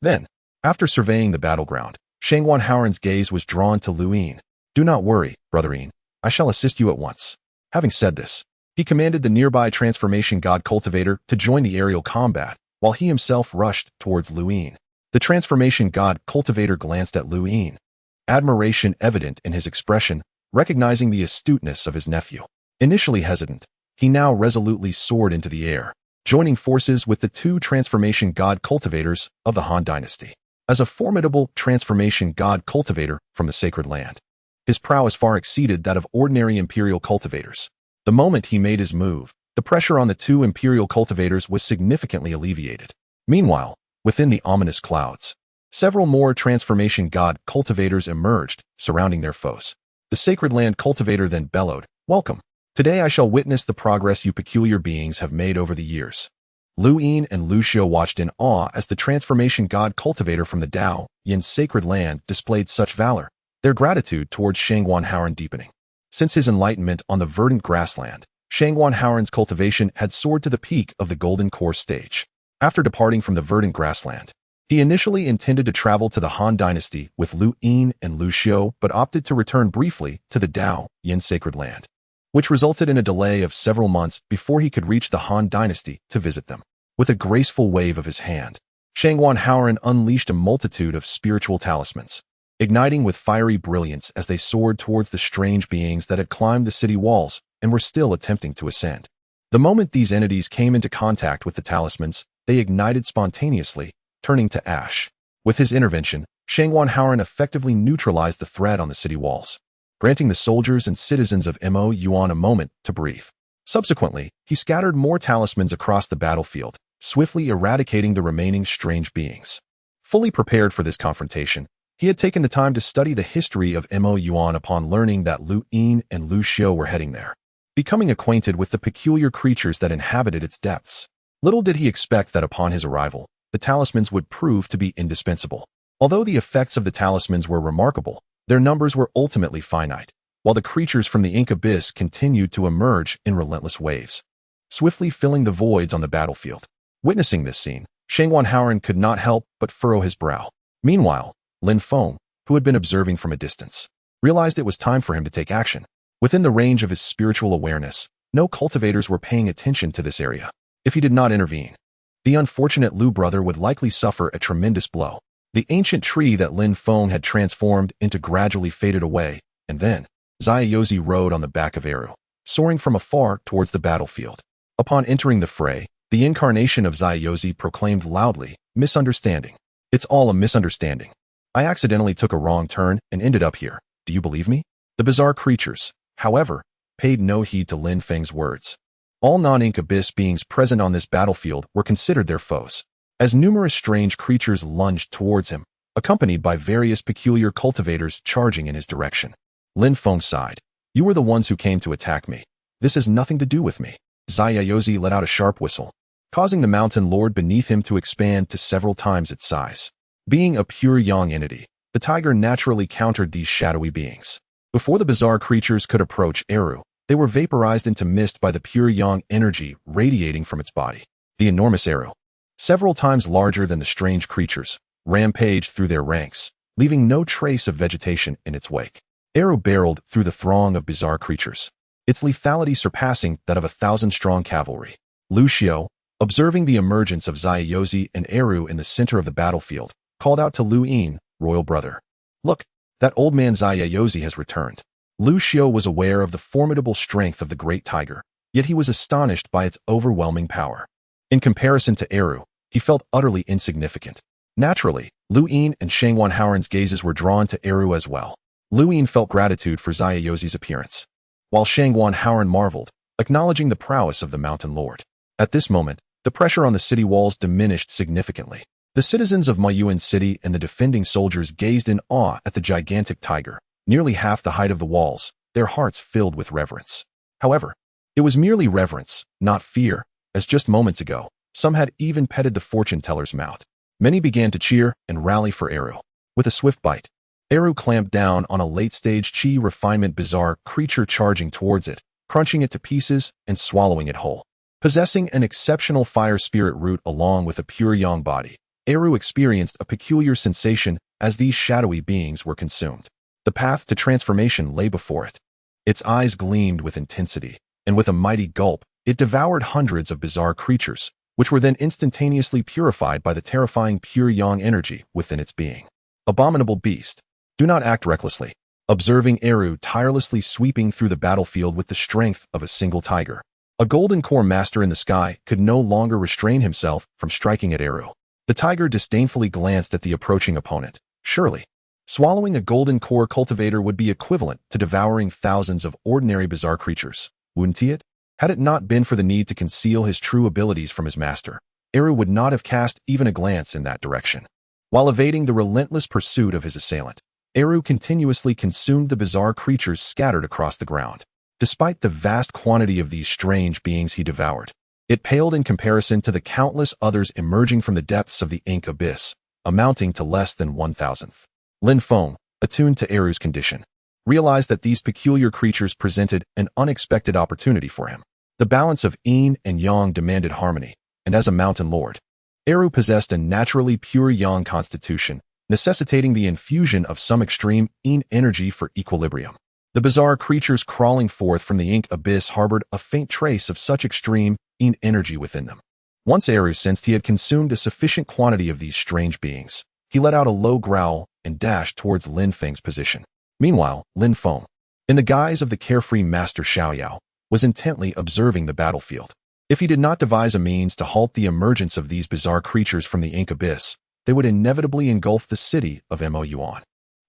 A: Then, after surveying the battleground, Shangwan Haoran's gaze was drawn to Lu Yin. Do not worry, Brother Yin, I shall assist you at once. Having said this, he commanded the nearby transformation god cultivator to join the aerial combat, while he himself rushed towards Lu Yin. The transformation god cultivator glanced at Lu Yin, admiration evident in his expression, recognizing the astuteness of his nephew. Initially hesitant, he now resolutely soared into the air, joining forces with the 2 transformation god cultivators of the Han dynasty. As a formidable transformation god cultivator from the sacred land, his prowess far exceeded that of ordinary imperial cultivators. The moment he made his move, the pressure on the 2 imperial cultivators was significantly alleviated. Meanwhile, within the ominous clouds, several more transformation god cultivators emerged, surrounding their foes. The sacred land cultivator then bellowed, "Welcome. Today I shall witness the progress you peculiar beings have made over the years." Lu Yin and Lu Xiao watched in awe as the transformation god cultivator from the Dao Yin sacred land displayed such valor, their gratitude towards Shangwan Haoran deepening. Since his enlightenment on the verdant grassland, Shangwan Haoran's cultivation had soared to the peak of the golden core stage. After departing from the verdant grassland, He initially intended to travel to the Han Dynasty with Lu Yin and Lu Xiu, but opted to return briefly to the Dao Yin Sacred Land, which resulted in a delay of several months before he could reach the Han Dynasty to visit them. With a graceful wave of his hand, Shangguan Haoran unleashed a multitude of spiritual talismans, igniting with fiery brilliance as they soared towards the strange beings that had climbed the city walls and were still attempting to ascend. The moment these entities came into contact with the talismans, they ignited spontaneously, turning to ash. With his intervention, Shangguan Haoran effectively neutralized the threat on the city walls, granting the soldiers and citizens of Mo Yuan a moment to breathe. Subsequently, he scattered more talismans across the battlefield, swiftly eradicating the remaining strange beings. Fully prepared for this confrontation, he had taken the time to study the history of Mo Yuan upon learning that Lu Yin and Lu Xiu were heading there, becoming acquainted with the peculiar creatures that inhabited its depths. Little did he expect that upon his arrival, the talismans would prove to be indispensable. Although the effects of the talismans were remarkable, their numbers were ultimately finite, while the creatures from the ink abyss continued to emerge in relentless waves, swiftly filling the voids on the battlefield. Witnessing this scene, Shangguan Haoran could not help but furrow his brow. Meanwhile, Lin Feng, who had been observing from a distance, realized it was time for him to take action. Within the range of his spiritual awareness, no cultivators were paying attention to this area. If he did not intervene, the unfortunate Lu brother would likely suffer a tremendous blow. The ancient tree that Lin Feng had transformed into gradually faded away, and then Xiaozi rode on the back of Eru, soaring from afar towards the battlefield. Upon entering the fray, the incarnation of Xiaozi proclaimed loudly, "Misunderstanding. It's all a misunderstanding. I accidentally took a wrong turn and ended up here. Do you believe me?" The bizarre creatures, however, paid no heed to Lin Feng's words. All non-ink abyss beings present on this battlefield were considered their foes, as numerous strange creatures lunged towards him, accompanied by various peculiar cultivators charging in his direction. Lin Feng sighed. "You were the ones who came to attack me. This has nothing to do with me." Xiaozi let out a sharp whistle, causing the mountain lord beneath him to expand to several times its size. Being a pure yang entity, the tiger naturally countered these shadowy beings. Before the bizarre creatures could approach Eru, they were vaporized into mist by the pure yang energy radiating from its body. The enormous Eru, several times larger than the strange creatures, rampaged through their ranks, leaving no trace of vegetation in its wake. Eru barreled through the throng of bizarre creatures, its lethality surpassing that of 1,000-strong cavalry. Lu Xiu, observing the emergence of Xiaozi and Eru in the center of the battlefield, called out to Lu Yin, royal brother. "Look, that old man Xiaozi has returned." Lu Xiu was aware of the formidable strength of the great tiger, yet he was astonished by its overwhelming power. In comparison to Eru, he felt utterly insignificant. Naturally, Lu Yin and Shangguan Haoran's gazes were drawn to Eru as well. Lu Yin felt gratitude for Xiaozi's appearance, while Shangguan Haoran marveled, acknowledging the prowess of the mountain lord. At this moment, the pressure on the city walls diminished significantly. The citizens of Mayuan City and the defending soldiers gazed in awe at the gigantic tiger, nearly half the height of the walls, their hearts filled with reverence. However, it was merely reverence, not fear, as just moments ago, some had even petted the fortune teller's mount. Many began to cheer and rally for Eru. With a swift bite, Eru clamped down on a late-stage chi refinement bizarre creature charging towards it, crunching it to pieces and swallowing it whole. Possessing an exceptional fire spirit root along with a pure yang body, Eru experienced a peculiar sensation as these shadowy beings were consumed. The path to transformation lay before it. Its eyes gleamed with intensity, and with a mighty gulp, it devoured hundreds of bizarre creatures, which were then instantaneously purified by the terrifying pure yang energy within its being. Abominable beast, do not act recklessly. Observing Eru tirelessly sweeping through the battlefield with the strength of a single tiger, a golden core master in the sky could no longer restrain himself from striking at Eru. The tiger disdainfully glanced at the approaching opponent. Surely, swallowing a golden core cultivator would be equivalent to devouring thousands of ordinary bizarre creatures, wouldn't it? Had it not been for the need to conceal his true abilities from his master, Eru would not have cast even a glance in that direction. While evading the relentless pursuit of his assailant, Eru continuously consumed the bizarre creatures scattered across the ground. Despite the vast quantity of these strange beings he devoured, it paled in comparison to the countless others emerging from the depths of the ink abyss, amounting to less than 1,000th. Lin Feng, attuned to Eru's condition, realized that these peculiar creatures presented an unexpected opportunity for him. The balance of yin and yang demanded harmony, and as a mountain lord, Eru possessed a naturally pure yang constitution, necessitating the infusion of some extreme yin energy for equilibrium. The bizarre creatures crawling forth from the ink abyss harbored a faint trace of such extreme yin energy within them. Once Eru sensed he had consumed a sufficient quantity of these strange beings, he let out a low growl and dashed towards Lin Feng's position. Meanwhile, Lin Feng, in the guise of the carefree Master Xiaoyao, was intently observing the battlefield. If he did not devise a means to halt the emergence of these bizarre creatures from the ink abyss, they would inevitably engulf the city of Yuan.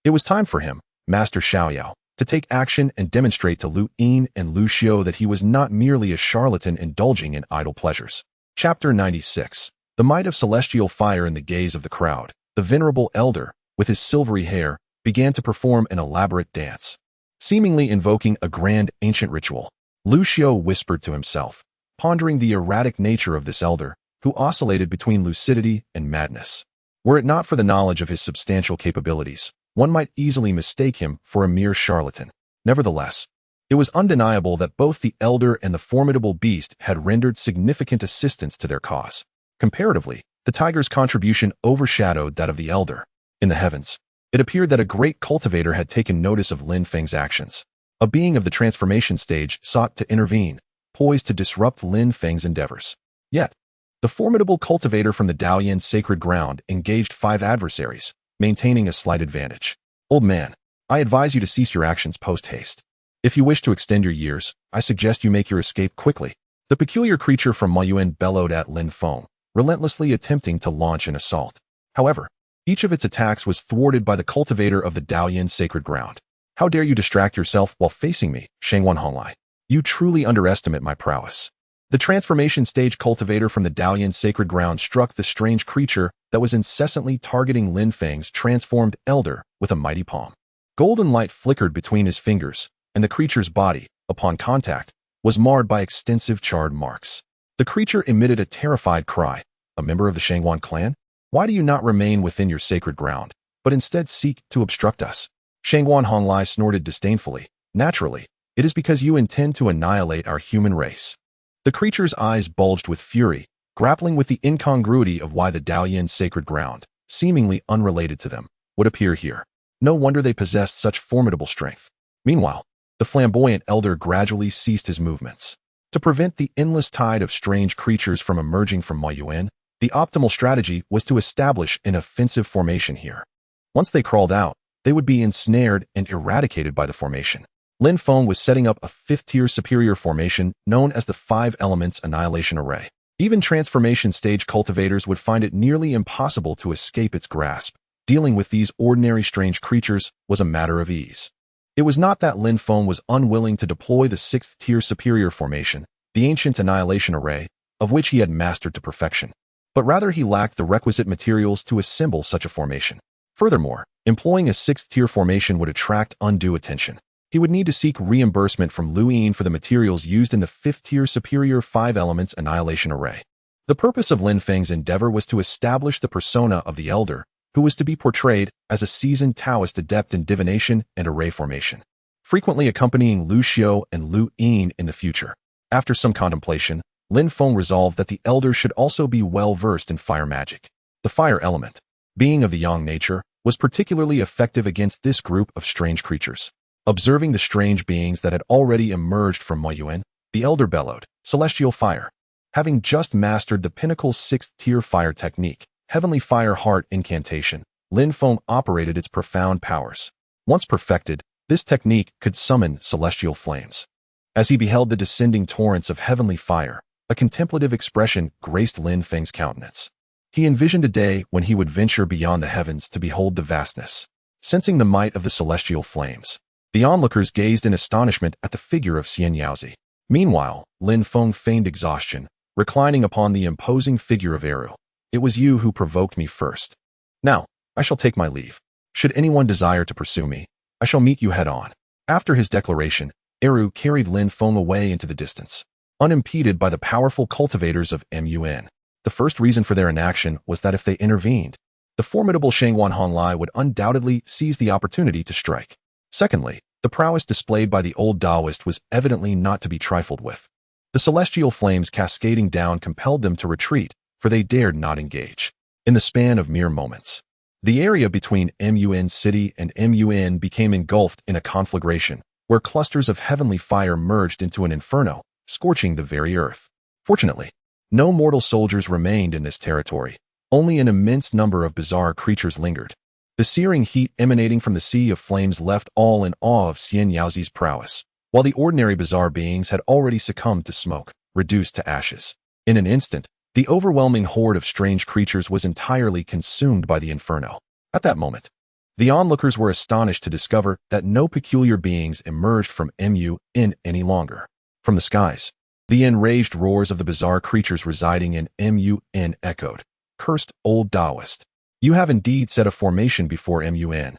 A: It was time for him, Master Xiaoyao, to take action and demonstrate to Lu Yin and Lu Xiu that he was not merely a charlatan indulging in idle pleasures. Chapter 96. The might of celestial fire in the gaze of the crowd. The venerable elder, with his silvery hair, began to perform an elaborate dance. Seemingly invoking a grand ancient ritual, Lu Xiu whispered to himself, pondering the erratic nature of this elder, who oscillated between lucidity and madness. Were it not for the knowledge of his substantial capabilities, one might easily mistake him for a mere charlatan. Nevertheless, it was undeniable that both the elder and the formidable beast had rendered significant assistance to their cause. Comparatively, the tiger's contribution overshadowed that of the elder. In the heavens, it appeared that a great cultivator had taken notice of Lin Feng's actions. A being of the transformation stage sought to intervene, poised to disrupt Lin Feng's endeavors. Yet, the formidable cultivator from the Daoyan sacred ground engaged 5 adversaries, maintaining a slight advantage. Old man, I advise you to cease your actions post-haste. If you wish to extend your years, I suggest you make your escape quickly. The peculiar creature from Yuan bellowed at Lin Feng, relentlessly attempting to launch an assault. However, each of its attacks was thwarted by the cultivator of the Daoyan sacred ground. How dare you distract yourself while facing me, Shangwan Honglai? You truly underestimate my prowess. The transformation stage cultivator from the Daoyan sacred ground struck the strange creature that was incessantly targeting Lin Feng's transformed elder with a mighty palm. Golden light flickered between his fingers, and the creature's body, upon contact, was marred by extensive charred marks. The creature emitted a terrified cry. A member of the Shangwan clan? Why do you not remain within your sacred ground, but instead seek to obstruct us? Shangwan Honglai snorted disdainfully. Naturally, it is because you intend to annihilate our human race. The creature's eyes bulged with fury, grappling with the incongruity of why the Daoyan sacred ground, seemingly unrelated to them, would appear here. No wonder they possessed such formidable strength. Meanwhile, the flamboyant elder gradually ceased his movements. To prevent the endless tide of strange creatures from emerging from Yuan, the optimal strategy was to establish an offensive formation here. Once they crawled out, they would be ensnared and eradicated by the formation. Lin Feng was setting up a 5th-tier superior formation known as the 5 Elements Annihilation Array. Even transformation stage cultivators would find it nearly impossible to escape its grasp. Dealing with these ordinary strange creatures was a matter of ease. It was not that Lin Feng was unwilling to deploy the 6th-tier superior formation, the Ancient Annihilation Array, of which he had mastered to perfection, but rather he lacked the requisite materials to assemble such a formation. Furthermore, employing a 6th-tier formation would attract undue attention. He would need to seek reimbursement from Lu Yin for the materials used in the 5th-tier superior 5 Elements Annihilation Array. The purpose of Lin Feng's endeavor was to establish the persona of the elder, who was to be portrayed as a seasoned Taoist adept in divination and array formation, frequently accompanying Lu Xiu and Lu Yin in the future. After some contemplation, Lin Feng resolved that the elder should also be well versed in fire magic. The fire element, being of the yang nature, was particularly effective against this group of strange creatures. Observing the strange beings that had already emerged from Yuan, the elder bellowed, "Celestial fire." Having just mastered the pinnacle 6th-tier fire technique, Heavenly Fire Heart Incantation, Lin Feng operated its profound powers. Once perfected, this technique could summon celestial flames. As he beheld the descending torrents of heavenly fire, a contemplative expression graced Lin Feng's countenance. He envisioned a day when he would venture beyond the heavens to behold the vastness. Sensing the might of the celestial flames, the onlookers gazed in astonishment at the figure of Xian Yaozi. Meanwhile, Lin Feng feigned exhaustion, reclining upon the imposing figure of Eru. "It was you who provoked me first. Now, I shall take my leave. Should anyone desire to pursue me, I shall meet you head-on." After his declaration, Eru carried Lin Feng away into the distance, unimpeded by the powerful cultivators of Mun. The first reason for their inaction was that if they intervened, the formidable Shangwan Honglai would undoubtedly seize the opportunity to strike. Secondly, the prowess displayed by the old Taoist was evidently not to be trifled with. The celestial flames cascading down compelled them to retreat, for they dared not engage. In the span of mere moments, the area between Mun City and Mun became engulfed in a conflagration, where clusters of heavenly fire merged into an inferno, scorching the very earth. Fortunately, no mortal soldiers remained in this territory. Only an immense number of bizarre creatures lingered. The searing heat emanating from the sea of flames left all in awe of Xian Yaozi's prowess, while the ordinary bizarre beings had already succumbed to smoke, reduced to ashes. In an instant, the overwhelming horde of strange creatures was entirely consumed by the inferno. At that moment, the onlookers were astonished to discover that no peculiar beings emerged from Mun any longer. From the skies, the enraged roars of the bizarre creatures residing in Mun echoed. Cursed old Taoist, you have indeed set a formation before Mun,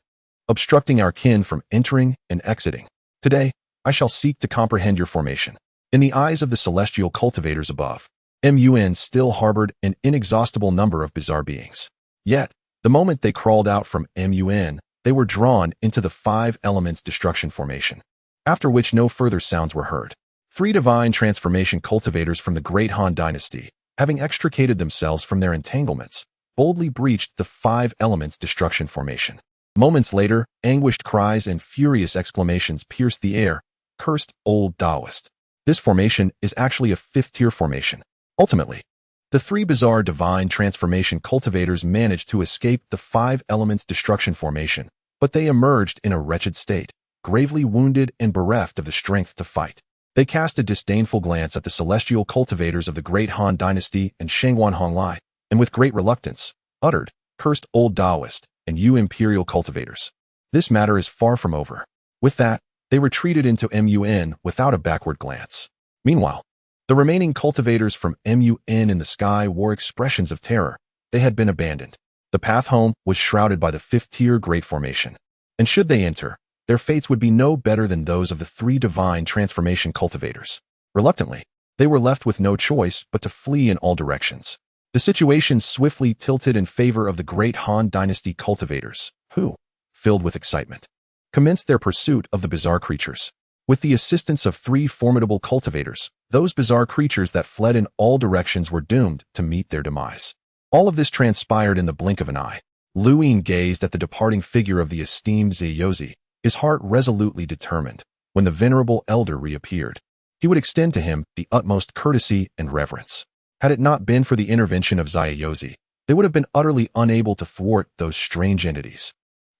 A: obstructing our kin from entering and exiting. Today, I shall seek to comprehend your formation. In the eyes of the celestial cultivators above, Mun still harbored an inexhaustible number of bizarre beings. Yet, the moment they crawled out from Mun, they were drawn into the five elements destruction formation, after which no further sounds were heard. 3 divine transformation cultivators from the Great Han Dynasty, having extricated themselves from their entanglements, boldly breached the 5 elements destruction formation. Moments later, anguished cries and furious exclamations pierced the air. Cursed old Taoist. This formation is actually a 5th-tier formation. Ultimately, the 3 bizarre divine transformation cultivators managed to escape the 5 elements destruction formation, but they emerged in a wretched state, gravely wounded and bereft of the strength to fight. They cast a disdainful glance at the celestial cultivators of the Great Han Dynasty and Shangwan Honglai, and with great reluctance, uttered, Cursed old Taoist, and you imperial cultivators. This matter is far from over. With that, they retreated into Mun without a backward glance. Meanwhile, the remaining cultivators from Mun in the sky wore expressions of terror. They had been abandoned. The path home was shrouded by the 5th-tier Great Formation. And should they enter, their fates would be no better than those of the 3 divine transformation cultivators. Reluctantly, they were left with no choice but to flee in all directions. The situation swiftly tilted in favor of the Great Han Dynasty cultivators, who, filled with excitement, commenced their pursuit of the bizarre creatures. With the assistance of 3 formidable cultivators, those bizarre creatures that fled in all directions were doomed to meet their demise. All of this transpired in the blink of an eye. Lu Yin gazed at the departing figure of the esteemed Zayozi, his heart resolutely determined. When the venerable elder reappeared, he would extend to him the utmost courtesy and reverence. Had it not been for the intervention of Zayozi, they would have been utterly unable to thwart those strange entities.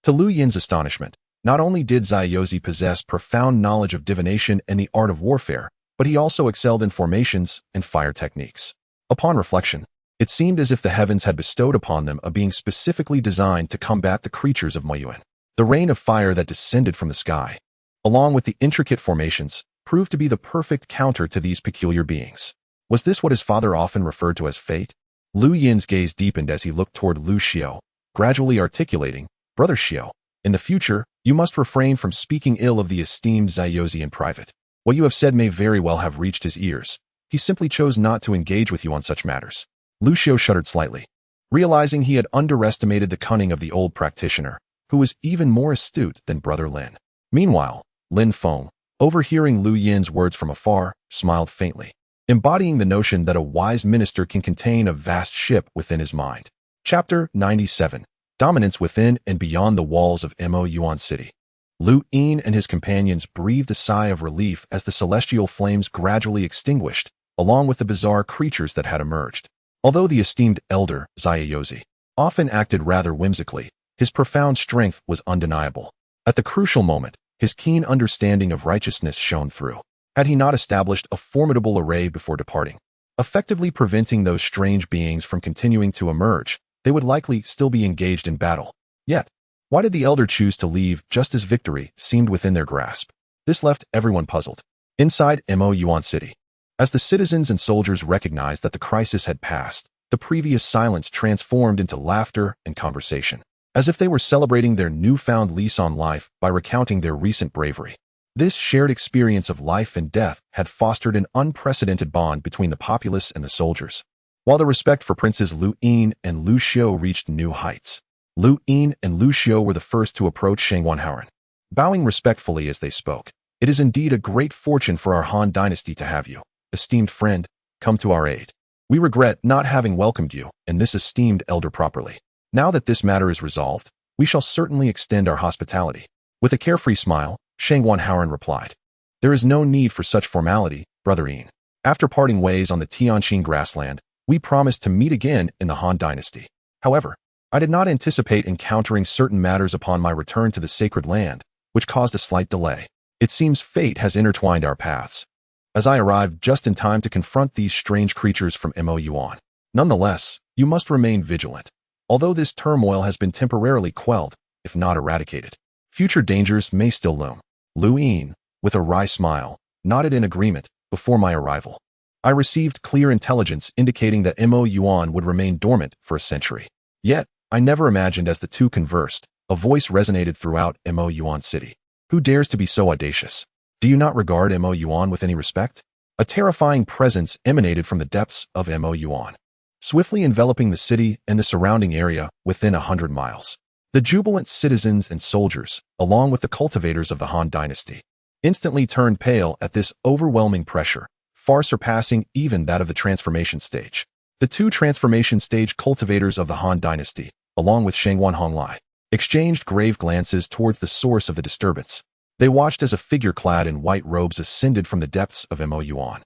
A: To Lu Yin's astonishment, not only did Zayozi possess profound knowledge of divination and the art of warfare, but he also excelled in formations and fire techniques. Upon reflection, it seemed as if the heavens had bestowed upon them a being specifically designed to combat the creatures of Moyuan. The rain of fire that descended from the sky, along with the intricate formations, proved to be the perfect counter to these peculiar beings. Was this what his father often referred to as fate? Lu Yin's gaze deepened as he looked toward Lu Xiao, gradually articulating, Brother Xiao, in the future, you must refrain from speaking ill of the esteemed Zayozi in private. What you have said may very well have reached his ears. He simply chose not to engage with you on such matters. Lu Xiao shuddered slightly, realizing he had underestimated the cunning of the old practitioner, who was even more astute than Brother Lin. Meanwhile, Lin Feng, overhearing Lu Yin's words from afar, smiled faintly, embodying the notion that a wise minister can contain a vast ship within his mind. Chapter 97. Dominance within and beyond the walls of Yuan City. Lu Yin and his companions breathed a sigh of relief as the celestial flames gradually extinguished, along with the bizarre creatures that had emerged. Although the esteemed elder, Zayozi, often acted rather whimsically, his profound strength was undeniable. At the crucial moment, his keen understanding of righteousness shone through. Had he not established a formidable array before departing, effectively preventing those strange beings from continuing to emerge, they would likely still be engaged in battle. Yet, why did the elder choose to leave just as victory seemed within their grasp? This left everyone puzzled. Inside Yuan City, as the citizens and soldiers recognized that the crisis had passed, the previous silence transformed into laughter and conversation, as if they were celebrating their newfound lease on life by recounting their recent bravery. This shared experience of life and death had fostered an unprecedented bond between the populace and the soldiers, while the respect for Princes Lu Yin and Lu Xiao reached new heights. Lu Yin and Lu Xiao were the first to approach Shangwan Haoran, bowing respectfully as they spoke. It is indeed a great fortune for our Han dynasty to have you, esteemed friend, come to our aid. We regret not having welcomed you and this esteemed elder properly. Now that this matter is resolved, we shall certainly extend our hospitality." With a carefree smile, Shangguan Haoran replied, "There is no need for such formality, Brother Ian. After parting ways on the Tianqing grassland, we promised to meet again in the Han Dynasty. However, I did not anticipate encountering certain matters upon my return to the sacred land, which caused a slight delay. It seems fate has intertwined our paths, as I arrived just in time to confront these strange creatures from Mo Yuan. Nonetheless, you must remain vigilant. Although this turmoil has been temporarily quelled, if not eradicated, future dangers may still loom." Lu Yin, with a wry smile, nodded in agreement. Before my arrival, I received clear intelligence indicating that Mo Yuan would remain dormant for a century. Yet, I never imagined as the two conversed, a voice resonated throughout Mo Yuan City. "Who dares to be so audacious? Do you not regard Mo Yuan with any respect?" A terrifying presence emanated from the depths of Mo Yuan, swiftly enveloping the city and the surrounding area within 100 miles. The jubilant citizens and soldiers, along with the cultivators of the Han Dynasty, instantly turned pale at this overwhelming pressure, far surpassing even that of the transformation stage. The two transformation stage cultivators of the Han Dynasty, along with Shangguan Honglai, exchanged grave glances towards the source of the disturbance. They watched as a figure clad in white robes ascended from the depths of Mo Yuan,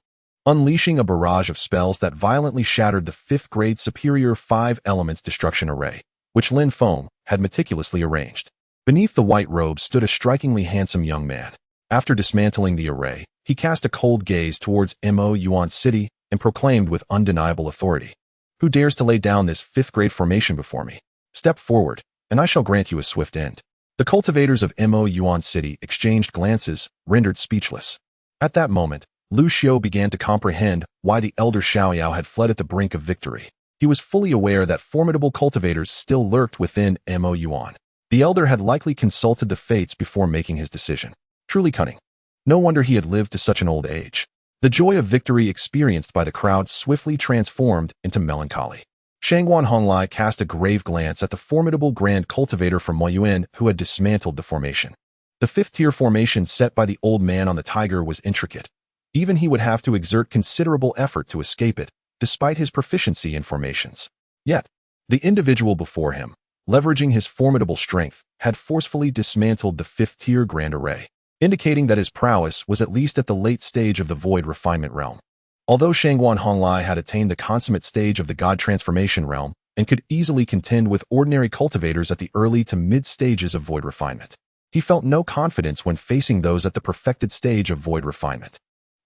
A: unleashing a barrage of spells that violently shattered the 5th grade superior 5 elements destruction array, which Lin Feng had meticulously arranged. Beneath the white robes stood a strikingly handsome young man. After dismantling the array, he cast a cold gaze towards Mo Yuan City and proclaimed with undeniable authority, "Who dares to lay down this 5th grade formation before me? Step forward, and I shall grant you a swift end." The cultivators of Mo Yuan City exchanged glances, rendered speechless. At that moment, Lu Xiu began to comprehend why the elder Xiaoyao had fled at the brink of victory. He was fully aware that formidable cultivators still lurked within Mo Yuan. The elder had likely consulted the fates before making his decision. Truly cunning. No wonder he had lived to such an old age. The joy of victory experienced by the crowd swiftly transformed into melancholy. Shangguan Honglai cast a grave glance at the formidable grand cultivator from Moyuan who had dismantled the formation. The 5th-tier formation set by the old man on the tiger was intricate. Even he would have to exert considerable effort to escape it, despite his proficiency in formations. Yet, the individual before him, leveraging his formidable strength, had forcefully dismantled the 5th-tier grand array, indicating that his prowess was at least at the late stage of the void refinement realm. Although Shangguan Honglai had attained the consummate stage of the god transformation realm and could easily contend with ordinary cultivators at the early to mid stages of void refinement, he felt no confidence when facing those at the perfected stage of void refinement.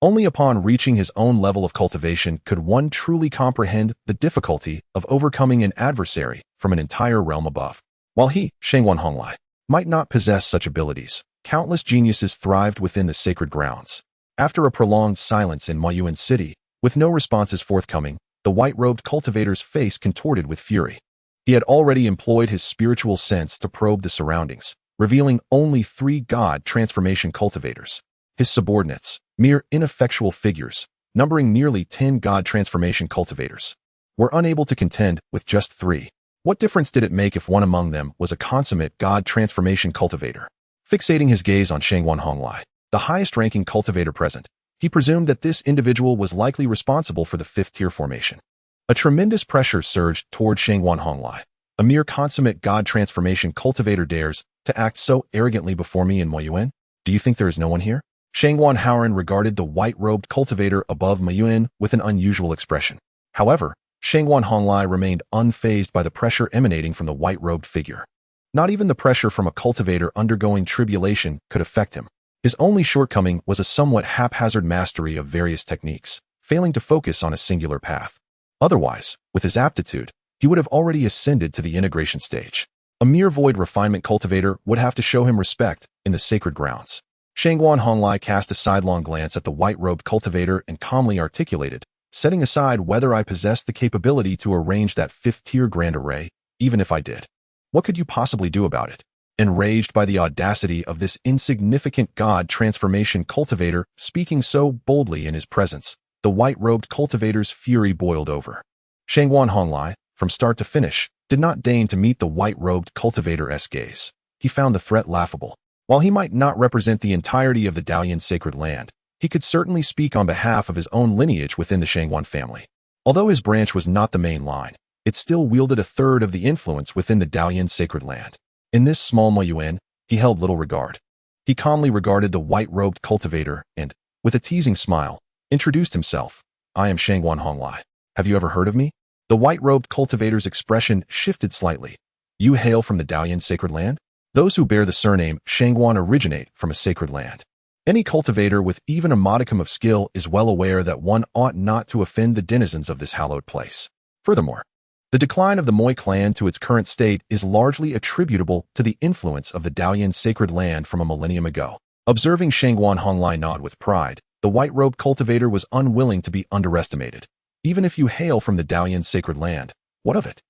A: Only upon reaching his own level of cultivation could one truly comprehend the difficulty of overcoming an adversary from an entire realm above. While he, Shangguan Honglai, might not possess such abilities, countless geniuses thrived within the sacred grounds. After a prolonged silence in Moyuan City, with no responses forthcoming, the white-robed cultivator's face contorted with fury. He had already employed his spiritual sense to probe the surroundings, revealing only 3 god transformation cultivators. His subordinates, mere ineffectual figures, numbering nearly 10 god transformation cultivators, were unable to contend with just 3. What difference did it make if one among them was a consummate god transformation cultivator? Fixating his gaze on Shangguan Honglai, the highest-ranking cultivator present, he presumed that this individual was likely responsible for the 5th-tier formation. A tremendous pressure surged toward Shangguan Honglai. A mere consummate god transformation cultivator dares to act so arrogantly before me in Moyuan? Do you think there is no one here? Shangguan Haoran regarded the white-robed cultivator above Moyuan with an unusual expression. However, Shangguan Honglai remained unfazed by the pressure emanating from the white-robed figure. Not even the pressure from a cultivator undergoing tribulation could affect him. His only shortcoming was a somewhat haphazard mastery of various techniques, failing to focus on a singular path. Otherwise, with his aptitude, he would have already ascended to the integration stage. A mere void refinement cultivator would have to show him respect in the sacred grounds. Shangguan Honglai cast a sidelong glance at the white-robed cultivator and calmly articulated, setting aside whether I possessed the capability to arrange that 5th-tier grand array, even if I did. What could you possibly do about it? Enraged by the audacity of this insignificant god transformation cultivator speaking so boldly in his presence, the white-robed cultivator's fury boiled over. Shangguan Honglai, from start to finish, did not deign to meet the white-robed cultivator's gaze. He found the threat laughable. While he might not represent the entirety of the Dalian sacred land, he could certainly speak on behalf of his own lineage within the Shangguan family. Although his branch was not the main line, it still wielded a third of the influence within the Dalian sacred land. In this small millennium, he held little regard. He calmly regarded the white-robed cultivator and, with a teasing smile, introduced himself. I am Shangguan Honglai. Have you ever heard of me? The white-robed cultivator's expression shifted slightly. You hail from the Dalian sacred land? Those who bear the surname Shangguan originate from a sacred land. Any cultivator with even a modicum of skill is well aware that one ought not to offend the denizens of this hallowed place. Furthermore, the decline of the Moi clan to its current state is largely attributable to the influence of the Dalian sacred land from a millennium ago. Observing Shangguan Honglai nod with pride, the white-robed cultivator was unwilling to be underestimated. Even if you hail from the Dalian sacred land, what of it?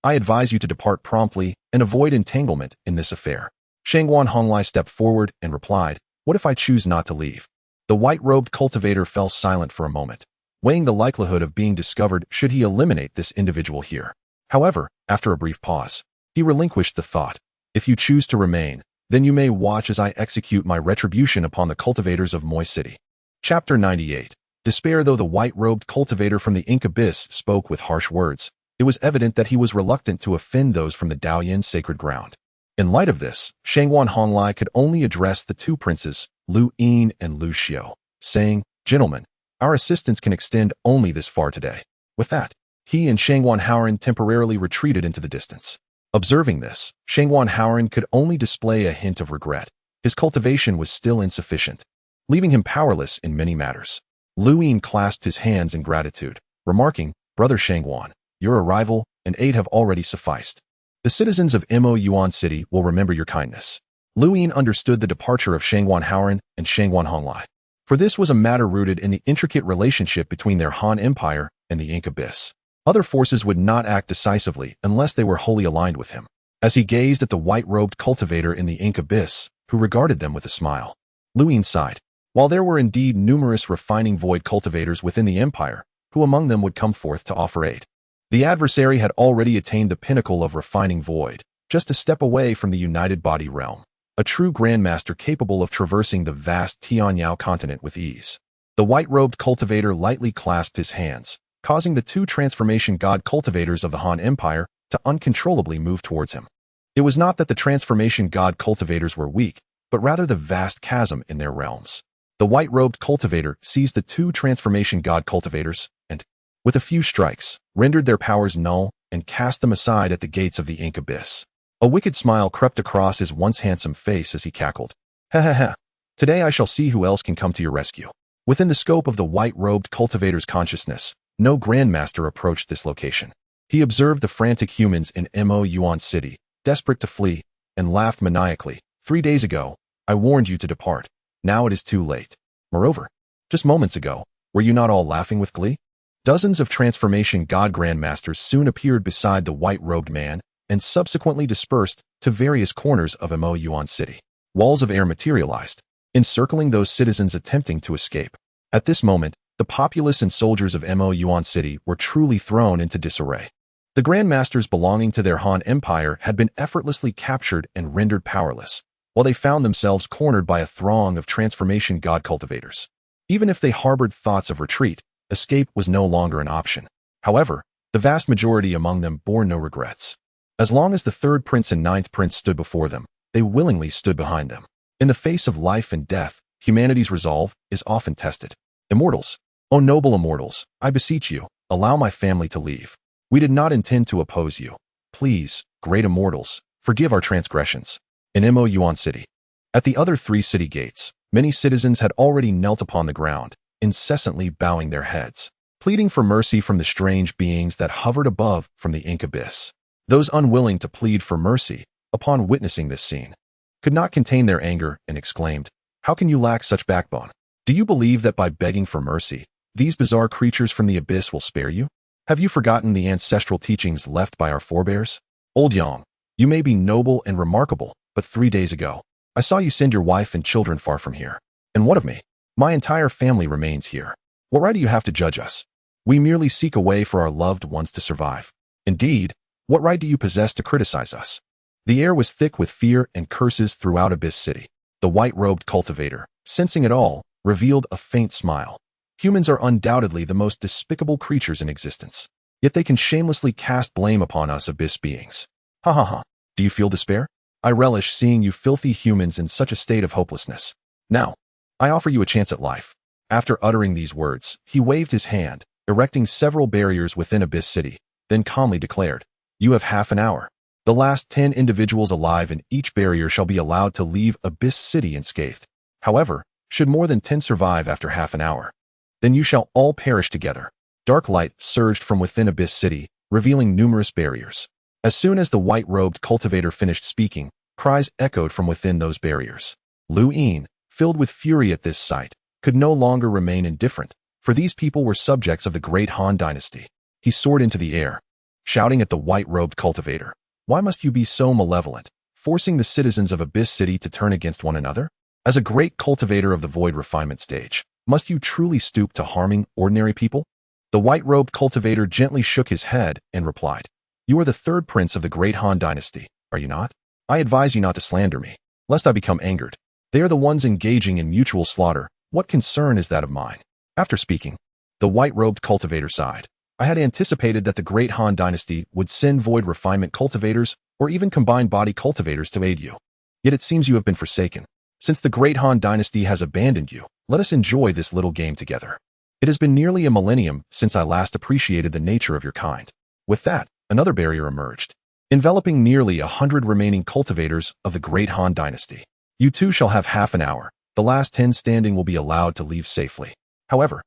A: I advise you to depart promptly and avoid entanglement in this affair. Shangguan Honglai stepped forward and replied, what if I choose not to leave? The white-robed cultivator fell silent for a moment, weighing the likelihood of being discovered should he eliminate this individual here. However, after a brief pause, he relinquished the thought. If you choose to remain, then you may watch as I execute my retribution upon the cultivators of Moi City. Chapter 98. Despair. Though the white-robed cultivator from the Ink Abyss spoke with harsh words, it was evident that he was reluctant to offend those from the Dalian sacred ground. In light of this, Shangguan Honglai could only address the two princes, Lu Yin and Lu Xiu, saying, Gentlemen, our assistance can extend only this far today. With that, he and Shangguan Howren temporarily retreated into the distance. Observing this, Shangguan Howren could only display a hint of regret. His cultivation was still insufficient, leaving him powerless in many matters. Lu Yin clasped his hands in gratitude, remarking, Brother Shangguan, your arrival and aid have already sufficed. The citizens of Yuan City will remember your kindness. Lu Yin understood the departure of Shangguan Howren and Shangguan Honglai, for this was a matter rooted in the intricate relationship between their Han Empire and the Ink Abyss. Other forces would not act decisively unless they were wholly aligned with him. As he gazed at the white-robed cultivator in the Ink Abyss, who regarded them with a smile, Lu Yin sighed. While there were indeed numerous refining void cultivators within the empire, who among them would come forth to offer aid? The adversary had already attained the pinnacle of refining void, just a step away from the united body realm, a true grandmaster capable of traversing the vast Tianyao continent with ease. The white-robed cultivator lightly clasped his hands, causing the two transformation god cultivators of the Han Empire to uncontrollably move towards him. It was not that the transformation god cultivators were weak, but rather the vast chasm in their realms. The white-robed cultivator seized the two transformation god cultivators and, with a few strikes, rendered their powers null and cast them aside at the gates of the Ink Abyss. A wicked smile crept across his once handsome face as he cackled. Ha ha ha. Today I shall see who else can come to your rescue. Within the scope of the white-robed cultivator's consciousness, no grandmaster approached this location. He observed the frantic humans in Yuan City, desperate to flee, and laughed maniacally. 3 days ago, I warned you to depart. Now it is too late. Moreover, just moments ago, were you not all laughing with glee? Dozens of transformation god grandmasters soon appeared beside the white-robed man and subsequently dispersed to various corners of Yuan City. Walls of air materialized, encircling those citizens attempting to escape. At this moment, the populace and soldiers of Yuan City were truly thrown into disarray. The grandmasters belonging to their Han Empire had been effortlessly captured and rendered powerless, while they found themselves cornered by a throng of transformation god cultivators. Even if they harbored thoughts of retreat, escape was no longer an option. However, the vast majority among them bore no regrets. As long as the third prince and ninth prince stood before them, they willingly stood behind them. In the face of life and death, humanity's resolve is often tested. Immortals, O noble immortals, I beseech you, allow my family to leave. We did not intend to oppose you. Please, great immortals, forgive our transgressions. In Yuan City. At the other 3 city gates, many citizens had already knelt upon the ground, incessantly bowing their heads, pleading for mercy from the strange beings that hovered above from the Ink Abyss. Those unwilling to plead for mercy, upon witnessing this scene, could not contain their anger and exclaimed, How can you lack such backbone? Do you believe that by begging for mercy, these bizarre creatures from the abyss will spare you? Have you forgotten the ancestral teachings left by our forebears? Old Yang, you may be noble and remarkable, but 3 days ago, I saw you send your wife and children far from here. And what of me? My entire family remains here. What right do you have to judge us? We merely seek a way for our loved ones to survive. Indeed, what right do you possess to criticize us? The air was thick with fear and curses throughout Abyss City. The white-robed cultivator, sensing it all, revealed a faint smile. Humans are undoubtedly the most despicable creatures in existence. Yet they can shamelessly cast blame upon us abyss beings. Ha ha ha. Do you feel despair? I relish seeing you filthy humans in such a state of hopelessness. Now, I offer you a chance at life. After uttering these words, he waved his hand, erecting several barriers within Abyss City, then calmly declared, "You have half an hour. The last 10 individuals alive in each barrier shall be allowed to leave Abyss City unscathed. However, should more than 10 survive after half an hour, then you shall all perish together." Dark light surged from within Abyss City, revealing numerous barriers. As soon as the white-robed cultivator finished speaking, cries echoed from within those barriers. Lu Yin, filled with fury at this sight, could no longer remain indifferent, for these people were subjects of the great Han dynasty. He soared into the air, shouting at the white-robed cultivator, "Why must you be so malevolent, forcing the citizens of Abyss City to turn against one another? As a great cultivator of the void refinement stage, must you truly stoop to harming ordinary people?" The white-robed cultivator gently shook his head and replied, "You are the third prince of the great Han dynasty, are you not? I advise you not to slander me, lest I become angered. They are the ones engaging in mutual slaughter. What concern is that of mine?" After speaking, the white-robed cultivator sighed. "I had anticipated that the great Han dynasty would send void refinement cultivators or even combined body cultivators to aid you. Yet it seems you have been forsaken. Since the great Han dynasty has abandoned you, let us enjoy this little game together. It has been nearly a millennium since I last appreciated the nature of your kind." With that, another barrier emerged, enveloping nearly 100 remaining cultivators of the great Han dynasty. "You too shall have half an hour. The last 10 standing will be allowed to leave safely." However,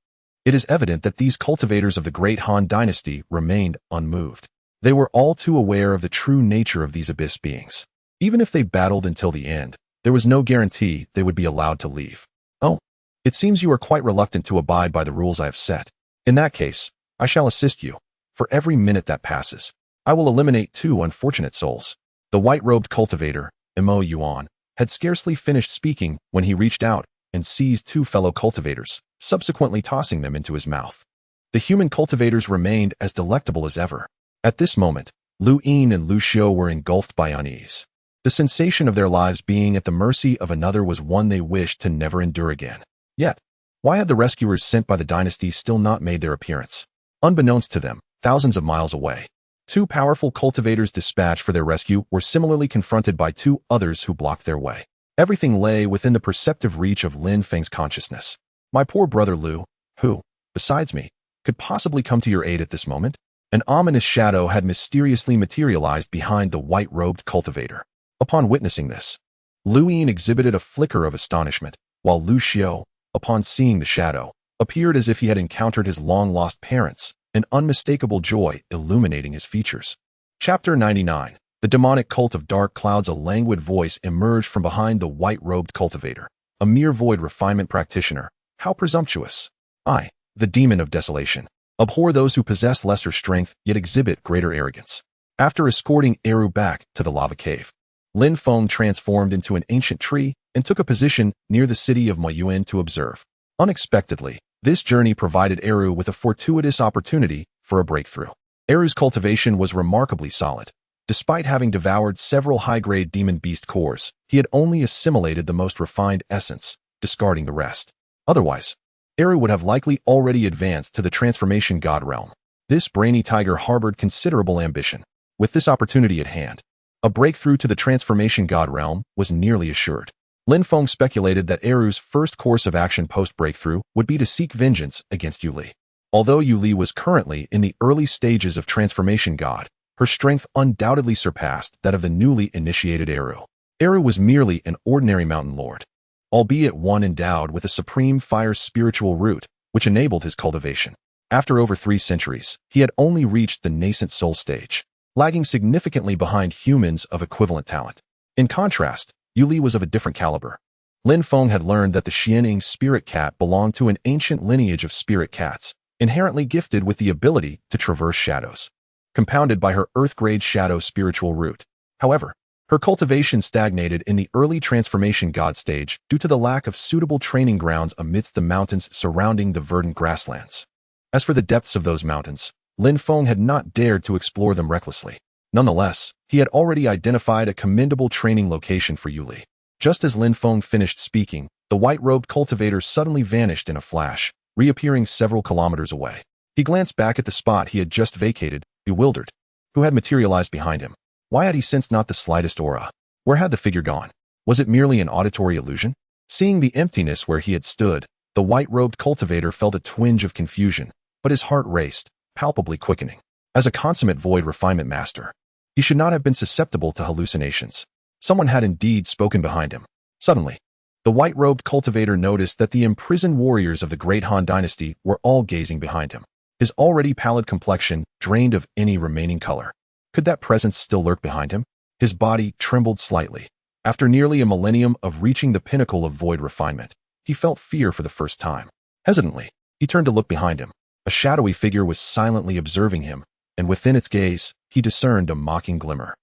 A: it is evident that these cultivators of the great Han dynasty remained unmoved. They were all too aware of the true nature of these abyss beings. Even if they battled until the end, there was no guarantee they would be allowed to leave. "Oh, it seems you are quite reluctant to abide by the rules I have set. In that case, I shall assist you. For every minute that passes, I will eliminate 2 unfortunate souls." The white-robed cultivator, Imo Yuan, had scarcely finished speaking when he reached out and seized 2 fellow cultivators, subsequently tossing them into his mouth. The human cultivators remained as delectable as ever. At this moment, Lu Yin and Lu Xiu were engulfed by unease. The sensation of their lives being at the mercy of another was one they wished to never endure again. Yet, why had the rescuers sent by the dynasty still not made their appearance? Unbeknownst to them, thousands of miles away, 2 powerful cultivators dispatched for their rescue were similarly confronted by 2 others who blocked their way. Everything lay within the perceptive reach of Lin Feng's consciousness. My poor brother Lu, who, besides me, could possibly come to your aid at this moment? An ominous shadow had mysteriously materialized behind the white-robed cultivator. Upon witnessing this, Lu Yin exhibited a flicker of astonishment, while Lu Xiu, upon seeing the shadow, appeared as if he had encountered his long-lost parents, an unmistakable joy illuminating his features. Chapter 99. The demonic cult of dark clouds. A languid voice emerged from behind the white-robed cultivator. A mere void refinement practitioner. How presumptuous. I, the demon of desolation, abhor those who possess lesser strength yet exhibit greater arrogance. After escorting Eru back to the lava cave, Lin Feng transformed into an ancient tree and took a position near the city of Mayuan to observe. Unexpectedly, this journey provided Eru with a fortuitous opportunity for a breakthrough. Eru's cultivation was remarkably solid. Despite having devoured several high-grade demon beast cores, he had only assimilated the most refined essence, discarding the rest. Otherwise, Eru would have likely already advanced to the transformation god realm. This brainy tiger harbored considerable ambition. With this opportunity at hand, a breakthrough to the transformation god realm was nearly assured. Lin Feng speculated that Eru's first course of action post-breakthrough would be to seek vengeance against Yuli. Although Yuli was currently in the early stages of transformation god, her strength undoubtedly surpassed that of the newly initiated Eru. Eru was merely an ordinary mountain lord, albeit one endowed with a supreme fire spiritual root, which enabled his cultivation. After over 3 centuries, he had only reached the nascent soul stage, lagging significantly behind humans of equivalent talent. In contrast, Yuli was of a different caliber. Lin Feng had learned that the Xianing spirit cat belonged to an ancient lineage of spirit cats, inherently gifted with the ability to traverse shadows, compounded by her earth-grade shadow spiritual root. However, her cultivation stagnated in the early transformation god stage due to the lack of suitable training grounds amidst the mountains surrounding the verdant grasslands. As for the depths of those mountains, Lin Feng had not dared to explore them recklessly. Nonetheless, he had already identified a commendable training location for Yuli. Just as Lin Feng finished speaking, the white-robed cultivator suddenly vanished in a flash, reappearing several kilometers away. He glanced back at the spot he had just vacated, bewildered. Who had materialized behind him? Why had he sensed not the slightest aura? Where had the figure gone? Was it merely an auditory illusion? Seeing the emptiness where he had stood, the white-robed cultivator felt a twinge of confusion, but his heart raced, palpably quickening. As a consummate void refinement master, he should not have been susceptible to hallucinations. Someone had indeed spoken behind him. Suddenly, the white-robed cultivator noticed that the imprisoned warriors of the Great Han Dynasty were all gazing behind him. His already pallid complexion drained of any remaining color. Could that presence still lurk behind him? His body trembled slightly. After nearly a millennium of reaching the pinnacle of void refinement, he felt fear for the first time. Hesitantly, he turned to look behind him. A shadowy figure was silently observing him, and within its gaze, he discerned a mocking glimmer.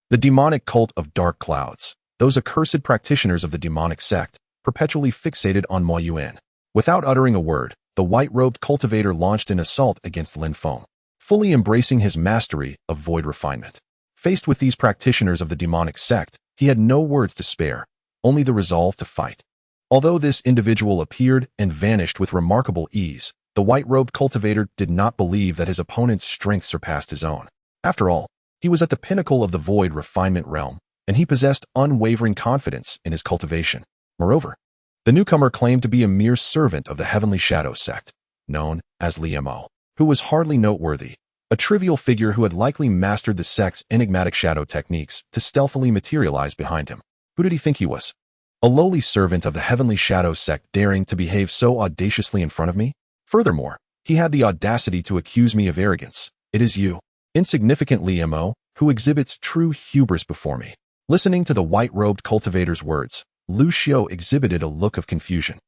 A: The demonic cult of dark clouds, those accursed practitioners of the demonic sect, perpetually fixated on Mo Yuan. Without uttering a word, the white-robed cultivator launched an assault against Lin Feng, fully embracing his mastery of void refinement. Faced with these practitioners of the demonic sect, he had no words to spare, only the resolve to fight. Although this individual appeared and vanished with remarkable ease, the white-robed cultivator did not believe that his opponent's strength surpassed his own. After all, he was at the pinnacle of the void refinement realm, and he possessed unwavering confidence in his cultivation. Moreover, the newcomer claimed to be a mere servant of the Heavenly Shadow sect, known as Liemo, who was hardly noteworthy, a trivial figure who had likely mastered the sect's enigmatic shadow techniques to stealthily materialize behind him. Who did he think he was? A lowly servant of the Heavenly Shadow sect daring to behave so audaciously in front of me? Furthermore, he had the audacity to accuse me of arrogance. It is you, insignificant Liemo, who exhibits true hubris before me. Listening to the white-robed cultivator's words, Lu Xiu exhibited a look of confusion.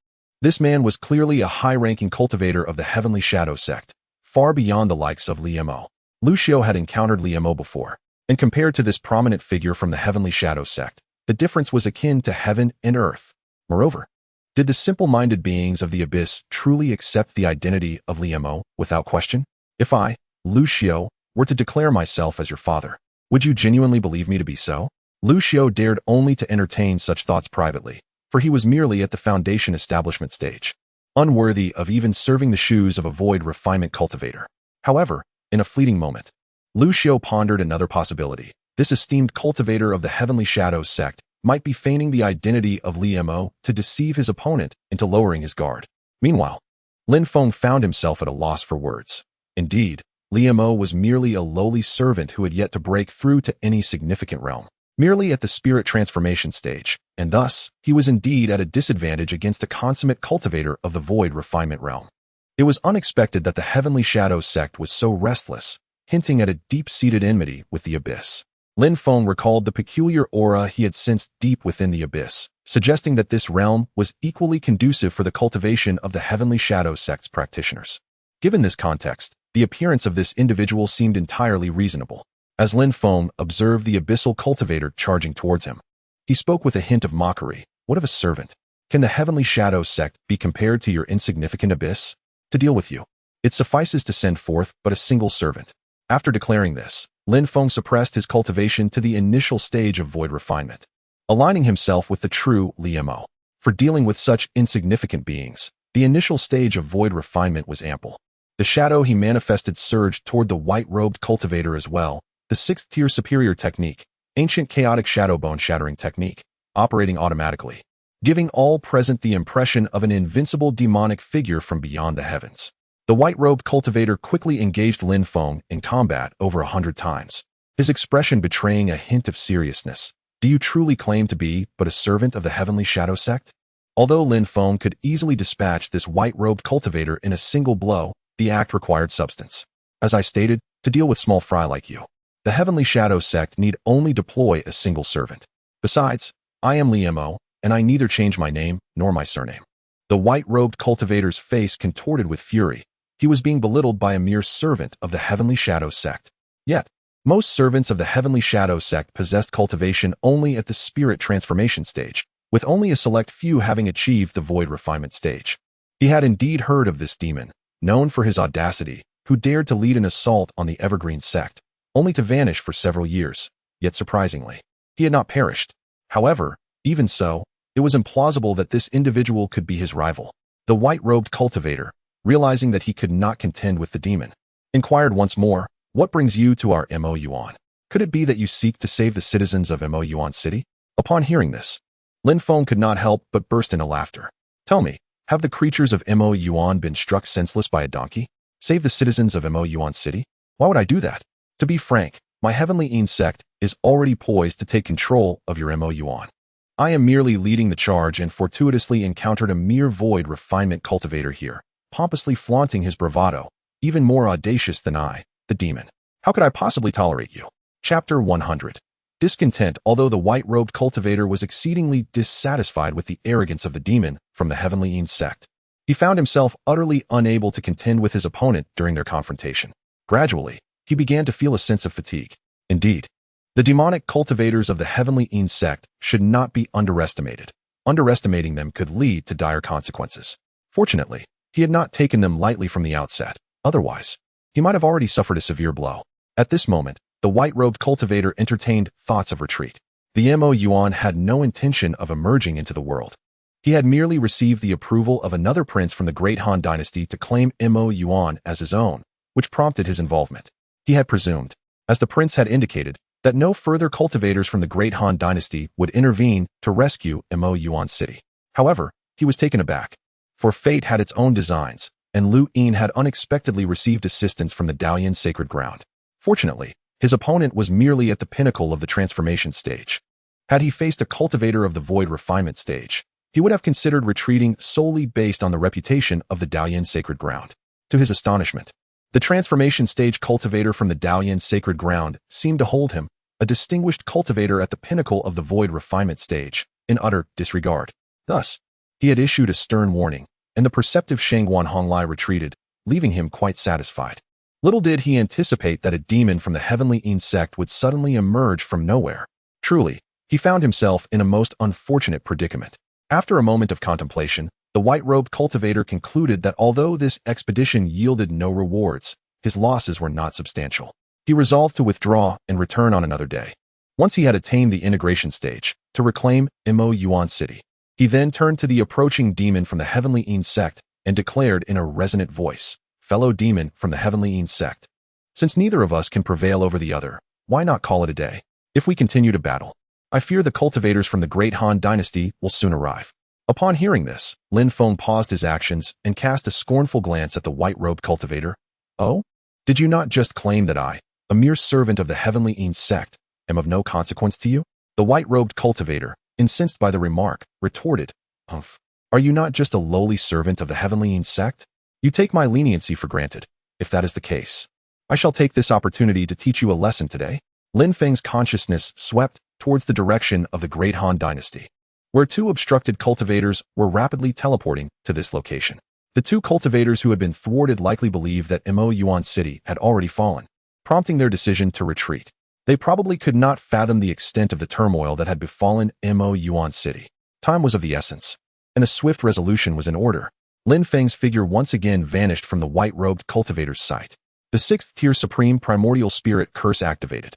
A: This man was clearly a high-ranking cultivator of the Heavenly Shadow sect, far beyond the likes of Liemo. Lu Xiu had encountered Liemo before, and compared to this prominent figure from the Heavenly Shadow sect, the difference was akin to heaven and earth. Moreover, did the simple-minded beings of the abyss truly accept the identity of Liemo without question? If I, Lu Xiu, were to declare myself as your father, would you genuinely believe me to be so? Lu Xiu dared only to entertain such thoughts privately, for he was merely at the foundation establishment stage, unworthy of even serving the shoes of a void refinement cultivator. However, in a fleeting moment, Lu Xiu pondered another possibility. This esteemed cultivator of the Heavenly Shadows sect might be feigning the identity of Liemo to deceive his opponent into lowering his guard. Meanwhile, Lin Feng found himself at a loss for words. Indeed, Liemo was merely a lowly servant who had yet to break through to any significant realm, merely at the spirit transformation stage, and thus, he was indeed at a disadvantage against a consummate cultivator of the void refinement realm. It was unexpected that the Heavenly Shadows sect was so restless, hinting at a deep-seated enmity with the abyss. Lin Feng recalled the peculiar aura he had sensed deep within the abyss, suggesting that this realm was equally conducive for the cultivation of the Heavenly Shadows sect's practitioners. Given this context, the appearance of this individual seemed entirely reasonable. As Lin Feng observed the abyssal cultivator charging towards him, he spoke with a hint of mockery. What of a servant? Can the Heavenly Shadows sect be compared to your insignificant abyss? To deal with you, it suffices to send forth but a single servant. After declaring this, Lin Feng suppressed his cultivation to the initial stage of void refinement, aligning himself with the true Liemo. For dealing with such insignificant beings, the initial stage of void refinement was ample. The shadow he manifested surged toward the white-robed cultivator as well, the sixth-tier superior technique, ancient chaotic shadow bone shattering technique, operating automatically, giving all present the impression of an invincible demonic figure from beyond the heavens. The white-robed cultivator quickly engaged Lin Feng in combat over 100 times, his expression betraying a hint of seriousness. Do you truly claim to be but a servant of the Heavenly Shadow sect? Although Lin Feng could easily dispatch this white-robed cultivator in a single blow, the act required substance. As I stated, to deal with small fry like you, the Heavenly Shadow sect need only deploy a single servant. Besides, I am Liemo, and I neither change my name nor my surname. The white-robed cultivator's face contorted with fury. He was being belittled by a mere servant of the Heavenly Shadow sect. Yet, most servants of the Heavenly Shadow sect possessed cultivation only at the spirit transformation stage, with only a select few having achieved the void refinement stage. He had indeed heard of this demon, known for his audacity, who dared to lead an assault on the Evergreen sect, only to vanish for several years. Yet surprisingly, he had not perished. However, even so, it was implausible that this individual could be his rival. The white-robed cultivator, realizing that he could not contend with the demon, inquired once more, "What brings you to our Mo Yuan? Could it be that you seek to save the citizens of Mo Yuan City?" Upon hearing this, Lin Feng could not help but burst into laughter. "Tell me, have the creatures of Mo Yuan been struck senseless by a donkey? Save the citizens of Mo Yuan City? Why would I do that? To be frank, my heavenly Eon sect is already poised to take control of your Mo Yuan. I am merely leading the charge and fortuitously encountered a mere void refinement cultivator here, pompously flaunting his bravado, even more audacious than I, the demon. How could I possibly tolerate you?" Chapter 100. Discontent. Although the white-robed cultivator was exceedingly dissatisfied with the arrogance of the demon from the heavenly Eon sect, he found himself utterly unable to contend with his opponent during their confrontation. Gradually, he began to feel a sense of fatigue. Indeed, the demonic cultivators of the heavenly Eon sect should not be underestimated. Underestimating them could lead to dire consequences. Fortunately, he had not taken them lightly from the outset. Otherwise, he might have already suffered a severe blow. At this moment, the white-robed cultivator entertained thoughts of retreat. The Mo Yuan had no intention of emerging into the world. He had merely received the approval of another prince from the Great Han dynasty to claim Mo Yuan as his own, which prompted his involvement. He had presumed, as the prince had indicated, that no further cultivators from the Great Han dynasty would intervene to rescue Mo Yuan City. However, he was taken aback, for fate had its own designs, and Lu Yin had unexpectedly received assistance from the Dalian sacred ground. Fortunately, his opponent was merely at the pinnacle of the transformation stage. Had he faced a cultivator of the void refinement stage, he would have considered retreating solely based on the reputation of the Dalian sacred ground. To his astonishment, the transformation stage cultivator from the Dalian sacred ground seemed to hold him, a distinguished cultivator at the pinnacle of the void refinement stage, in utter disregard. Thus, he had issued a stern warning, and the perceptive Shangguan Honglai retreated, leaving him quite satisfied. Little did he anticipate that a demon from the heavenly Eon sect would suddenly emerge from nowhere. Truly, he found himself in a most unfortunate predicament. After a moment of contemplation, the white-robed cultivator concluded that although this expedition yielded no rewards, his losses were not substantial. He resolved to withdraw and return on another day. Once he had attained the integration stage, to reclaim Mo Yuan City. He then turned to the approaching demon from the heavenly Eon sect and declared in a resonant voice, "Fellow demon from the heavenly Eon sect, since neither of us can prevail over the other, why not call it a day? If we continue to battle, I fear the cultivators from the Great Han dynasty will soon arrive." Upon hearing this, Lin Feng paused his actions and cast a scornful glance at the white-robed cultivator. "Oh? Did you not just claim that I, a mere servant of the heavenly Eon sect, am of no consequence to you?" The white-robed cultivator, incensed by the remark, retorted, "Humph. Are you not just a lowly servant of the heavenly Eon sect? You take my leniency for granted. If that is the case, I shall take this opportunity to teach you a lesson today." Lin Feng's consciousness swept towards the direction of the Great Han dynasty, where two obstructed cultivators were rapidly teleporting to this location. The two cultivators who had been thwarted likely believed that Mo Yuan City had already fallen, prompting their decision to retreat. They probably could not fathom the extent of the turmoil that had befallen Mo Yuan City. Time was of the essence, and a swift resolution was in order. Lin Feng's figure once again vanished from the white-robed cultivator's sight. The sixth-tier Supreme Primordial Spirit curse activated,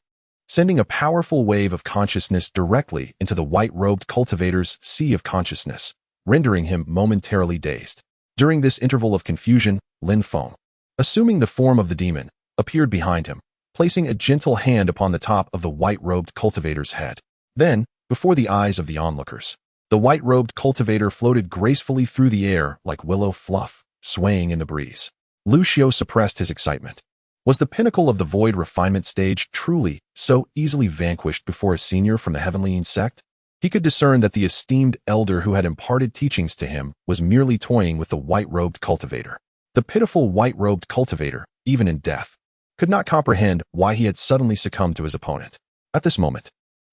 A: sending a powerful wave of consciousness directly into the white-robed cultivator's sea of consciousness, rendering him momentarily dazed. During this interval of confusion, Lin Feng, assuming the form of the demon, appeared behind him, placing a gentle hand upon the top of the white-robed cultivator's head. Then, before the eyes of the onlookers, the white-robed cultivator floated gracefully through the air like willow fluff, swaying in the breeze. Lu Xiao suppressed his excitement. Was the pinnacle of the void refinement stage truly so easily vanquished before a senior from the heavenly Eon sect? He could discern that the esteemed elder who had imparted teachings to him was merely toying with the white-robed cultivator. The pitiful white-robed cultivator, even in death, could not comprehend why he had suddenly succumbed to his opponent. At this moment,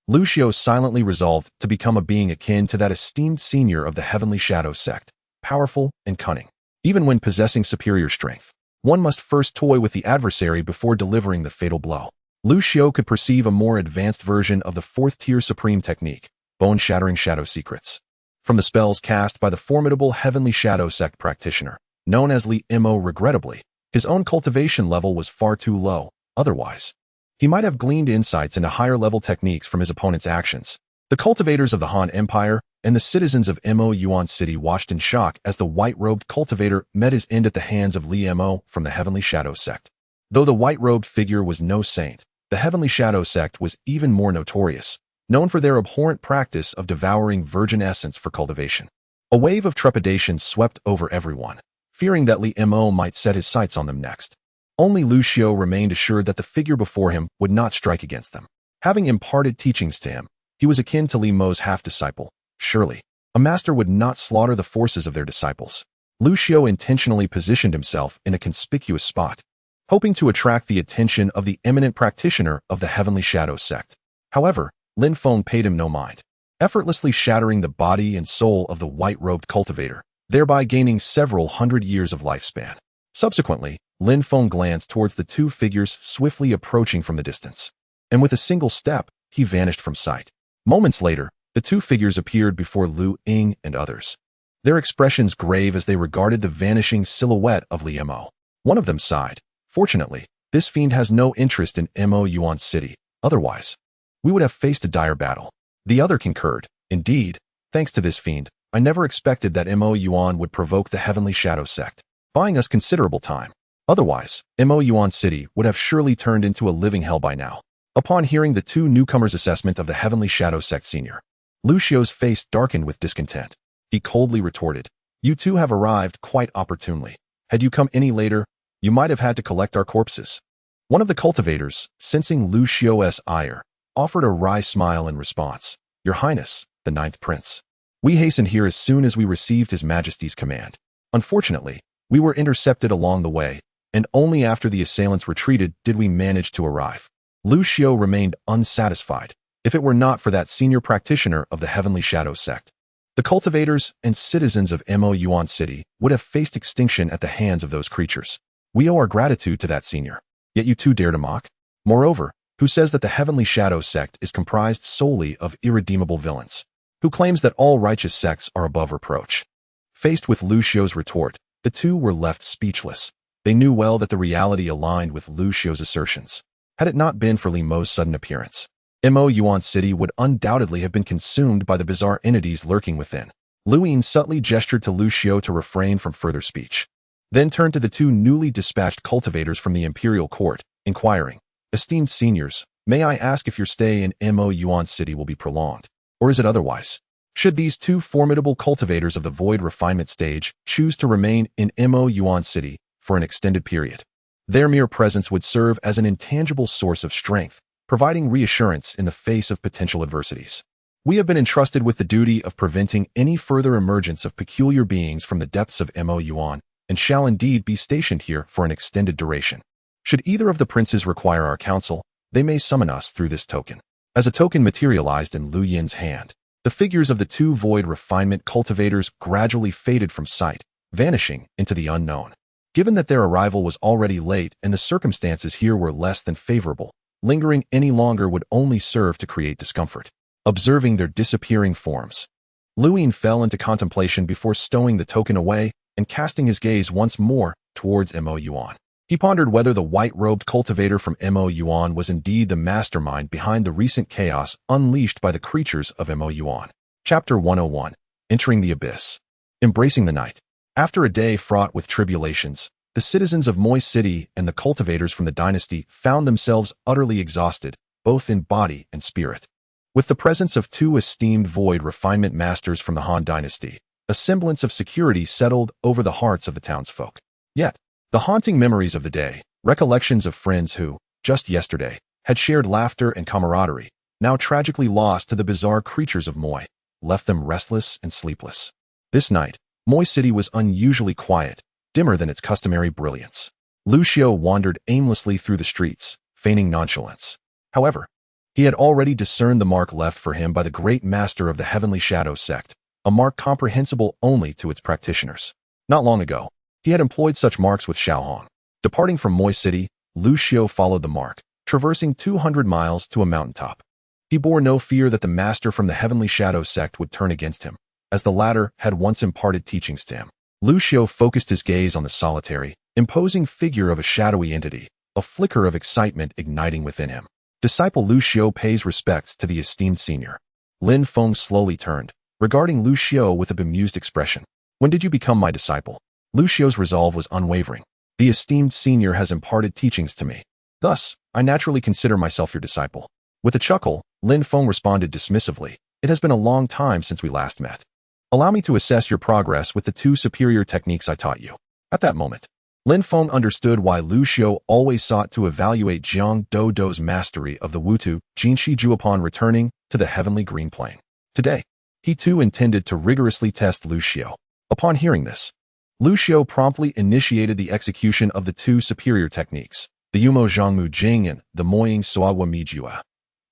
A: Lu Xiao silently resolved to become a being akin to that esteemed senior of the Heavenly Shadow sect, powerful and cunning. Even when possessing superior strength, one must first toy with the adversary before delivering the fatal blow. Lu Xiao could perceive a more advanced version of the fourth-tier supreme technique, bone-shattering shadow secrets, from the spells cast by the formidable Heavenly Shadow sect practitioner, known as Li Mo. Regrettably, his own cultivation level was far too low. Otherwise, he might have gleaned insights into higher-level techniques from his opponent's actions. The cultivators of the Han Empire and the citizens of Mo Yuan City watched in shock as the white-robed cultivator met his end at the hands of Li Mo from the Heavenly Shadow Sect. Though the white-robed figure was no saint, the Heavenly Shadow Sect was even more notorious, known for their abhorrent practice of devouring virgin essence for cultivation. A wave of trepidation swept over everyone, fearing that Li Mo might set his sights on them next. Only Lu Xiao remained assured that the figure before him would not strike against them. Having imparted teachings to him, he was akin to Li Mo's half-disciple. Surely, a master would not slaughter the forces of their disciples. Lu Xiao intentionally positioned himself in a conspicuous spot, hoping to attract the attention of the eminent practitioner of the Heavenly Shadow Sect. However, Lin Feng paid him no mind, effortlessly shattering the body and soul of the white-robed cultivator, thereby gaining several hundred years of lifespan. Subsequently, Lin Feng glanced towards the two figures swiftly approaching from the distance, and with a single step, he vanished from sight. Moments later, the two figures appeared before Lu Ying and others, their expressions grave as they regarded the vanishing silhouette of Li Mo. One of them sighed. Fortunately, this fiend has no interest in Mo Yuan City. Otherwise, we would have faced a dire battle. The other concurred. Indeed, thanks to this fiend, I never expected that Mo Yuan would provoke the Heavenly Shadow Sect, buying us considerable time. Otherwise, Mo Yuan City would have surely turned into a living hell by now. Upon hearing the two newcomers' assessment of the Heavenly Shadow Sect Senior, Lu Xiao's face darkened with discontent. He coldly retorted, "You two have arrived quite opportunely. Had you come any later, you might have had to collect our corpses." One of the cultivators, sensing Lu Xiao's ire, offered a wry smile in response. "Your Highness, the Ninth Prince. We hastened here as soon as we received His Majesty's command. Unfortunately, we were intercepted along the way, and only after the assailants retreated did we manage to arrive." Lu Xiao remained unsatisfied. If it were not for that senior practitioner of the Heavenly Shadow Sect, the cultivators and citizens of Mo Yuan City would have faced extinction at the hands of those creatures. We owe our gratitude to that senior. Yet you two dare to mock? Moreover, who says that the Heavenly Shadow Sect is comprised solely of irredeemable villains? Who claims that all righteous sects are above reproach? Faced with Lu Xiao's retort, the two were left speechless. They knew well that the reality aligned with Lu Xiao's assertions. Had it not been for Li Mo's sudden appearance, Mo Yuan City would undoubtedly have been consumed by the bizarre entities lurking within. Lu Ying subtly gestured to Lu Xiao to refrain from further speech, then turned to the two newly dispatched cultivators from the imperial court, inquiring, "Esteemed seniors, may I ask if your stay in Mo Yuan City will be prolonged, or is it otherwise? Should these two formidable cultivators of the void refinement stage choose to remain in Mo Yuan City for an extended period, their mere presence would serve as an intangible source of strength, providing reassurance in the face of potential adversities. We have been entrusted with the duty of preventing any further emergence of peculiar beings from the depths of Mo Yuan, and shall indeed be stationed here for an extended duration. Should either of the princes require our counsel, they may summon us through this token." As a token materialized in Lu Yin's hand, the figures of the two void refinement cultivators gradually faded from sight, vanishing into the unknown. Given that their arrival was already late and the circumstances here were less than favorable, lingering any longer would only serve to create discomfort. Observing their disappearing forms, Lu Yin fell into contemplation before stowing the token away and casting his gaze once more towards Mo Yuan. He pondered whether the white-robed cultivator from Mo Yuan was indeed the mastermind behind the recent chaos unleashed by the creatures of Mo Yuan. Chapter 101. Entering the Abyss. Embracing the night. After a day fraught with tribulations, the citizens of Moi City and the cultivators from the dynasty found themselves utterly exhausted, both in body and spirit. With the presence of two esteemed void refinement masters from the Han dynasty, a semblance of security settled over the hearts of the townsfolk. Yet, the haunting memories of the day, recollections of friends who, just yesterday, had shared laughter and camaraderie, now tragically lost to the bizarre creatures of Moi, left them restless and sleepless. This night, Moi City was unusually quiet, dimmer than its customary brilliance. Lu Xiao wandered aimlessly through the streets, feigning nonchalance. However, he had already discerned the mark left for him by the great master of the Heavenly Shadow Sect, a mark comprehensible only to its practitioners. Not long ago, he had employed such marks with Xiaohong. Departing from Moi City, Lu Xiao followed the mark, traversing 200 miles to a mountaintop. He bore no fear that the master from the Heavenly Shadow Sect would turn against him, as the latter had once imparted teachings to him. Lu Xiao focused his gaze on the solitary, imposing figure of a shadowy entity, a flicker of excitement igniting within him. Disciple Lu Xiao pays respects to the esteemed senior. Lin Feng slowly turned, regarding Lu Xiao with a bemused expression. When did you become my disciple? Lu Xiao's resolve was unwavering. The esteemed senior has imparted teachings to me. Thus, I naturally consider myself your disciple. With a chuckle, Lin Feng responded dismissively. It has been a long time since we last met. Allow me to assess your progress with the 2 superior techniques I taught you. At that moment, Lin Feng understood why Lu Xiao always sought to evaluate Jiang Dodo's mastery of the Wutu Jinshi Ju upon returning to the heavenly green plane. Today, he too intended to rigorously test Lu Xiao. Upon hearing this, Lu Xiao promptly initiated the execution of the 2 superior techniques, the Yumo Zhangmu Jing and the Moying Suawa Mijua.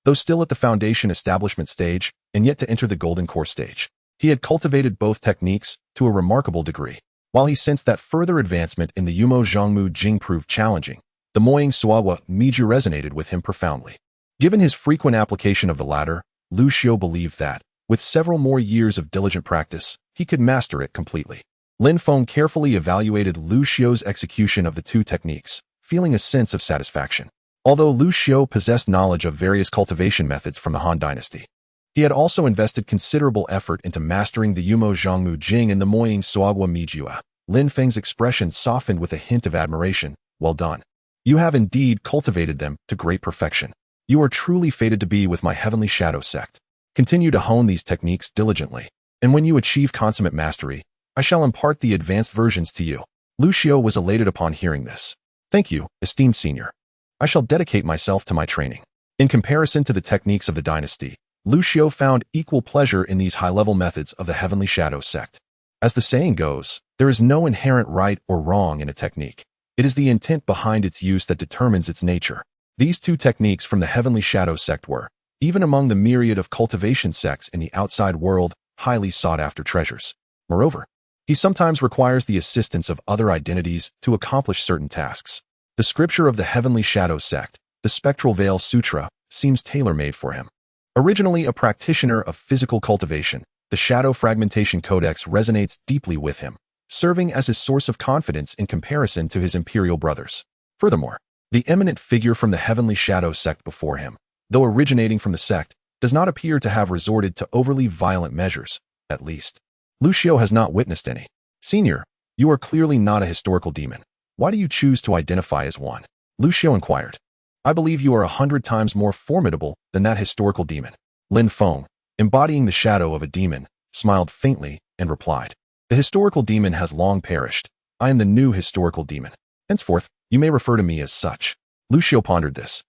A: Though still at the foundation establishment stage and yet to enter the golden core stage, he had cultivated both techniques to a remarkable degree. While he sensed that further advancement in the Yumo Zhangmu Jing proved challenging, the Moying Suawa Miju resonated with him profoundly. Given his frequent application of the latter, Lu Xiao believed that, with several more years of diligent practice, he could master it completely. Lin Feng carefully evaluated Lu Xiao's execution of the 2 techniques, feeling a sense of satisfaction. Although Lu Xiao possessed knowledge of various cultivation methods from the Han Dynasty, he had also invested considerable effort into mastering the Yumo Zhangmu Jing and the Moying Suawa Mijua. Lin Feng's expression softened with a hint of admiration. Well done. You have indeed cultivated them to great perfection. You are truly fated to be with my heavenly shadow sect. Continue to hone these techniques diligently, and when you achieve consummate mastery, I shall impart the advanced versions to you. Lu Xiao was elated upon hearing this. Thank you, esteemed senior. I shall dedicate myself to my training. In comparison to the techniques of the dynasty, Lu Xiao found equal pleasure in these high-level methods of the Heavenly Shadow sect. As the saying goes, there is no inherent right or wrong in a technique. It is the intent behind its use that determines its nature. These 2 techniques from the Heavenly Shadow sect were, even among the myriad of cultivation sects in the outside world, highly sought-after treasures. Moreover, he sometimes requires the assistance of other identities to accomplish certain tasks. The scripture of the Heavenly Shadow sect, the Spectral Veil Sutra, seems tailor-made for him. Originally a practitioner of physical cultivation, the Shadow Fragmentation Codex resonates deeply with him, serving as his source of confidence in comparison to his imperial brothers. Furthermore, the eminent figure from the Heavenly Shadow sect before him, though originating from the sect, does not appear to have resorted to overly violent measures, at least. Lu Xiao has not witnessed any. Senior, you are clearly not a historical demon. Why do you choose to identify as one? Lu Xiao inquired. I believe you are 100 times more formidable than that historical demon. Lin Feng, embodying the shadow of a demon, smiled faintly and replied. The historical demon has long perished. I am the new historical demon. Henceforth, you may refer to me as such. Lu Xiao pondered this.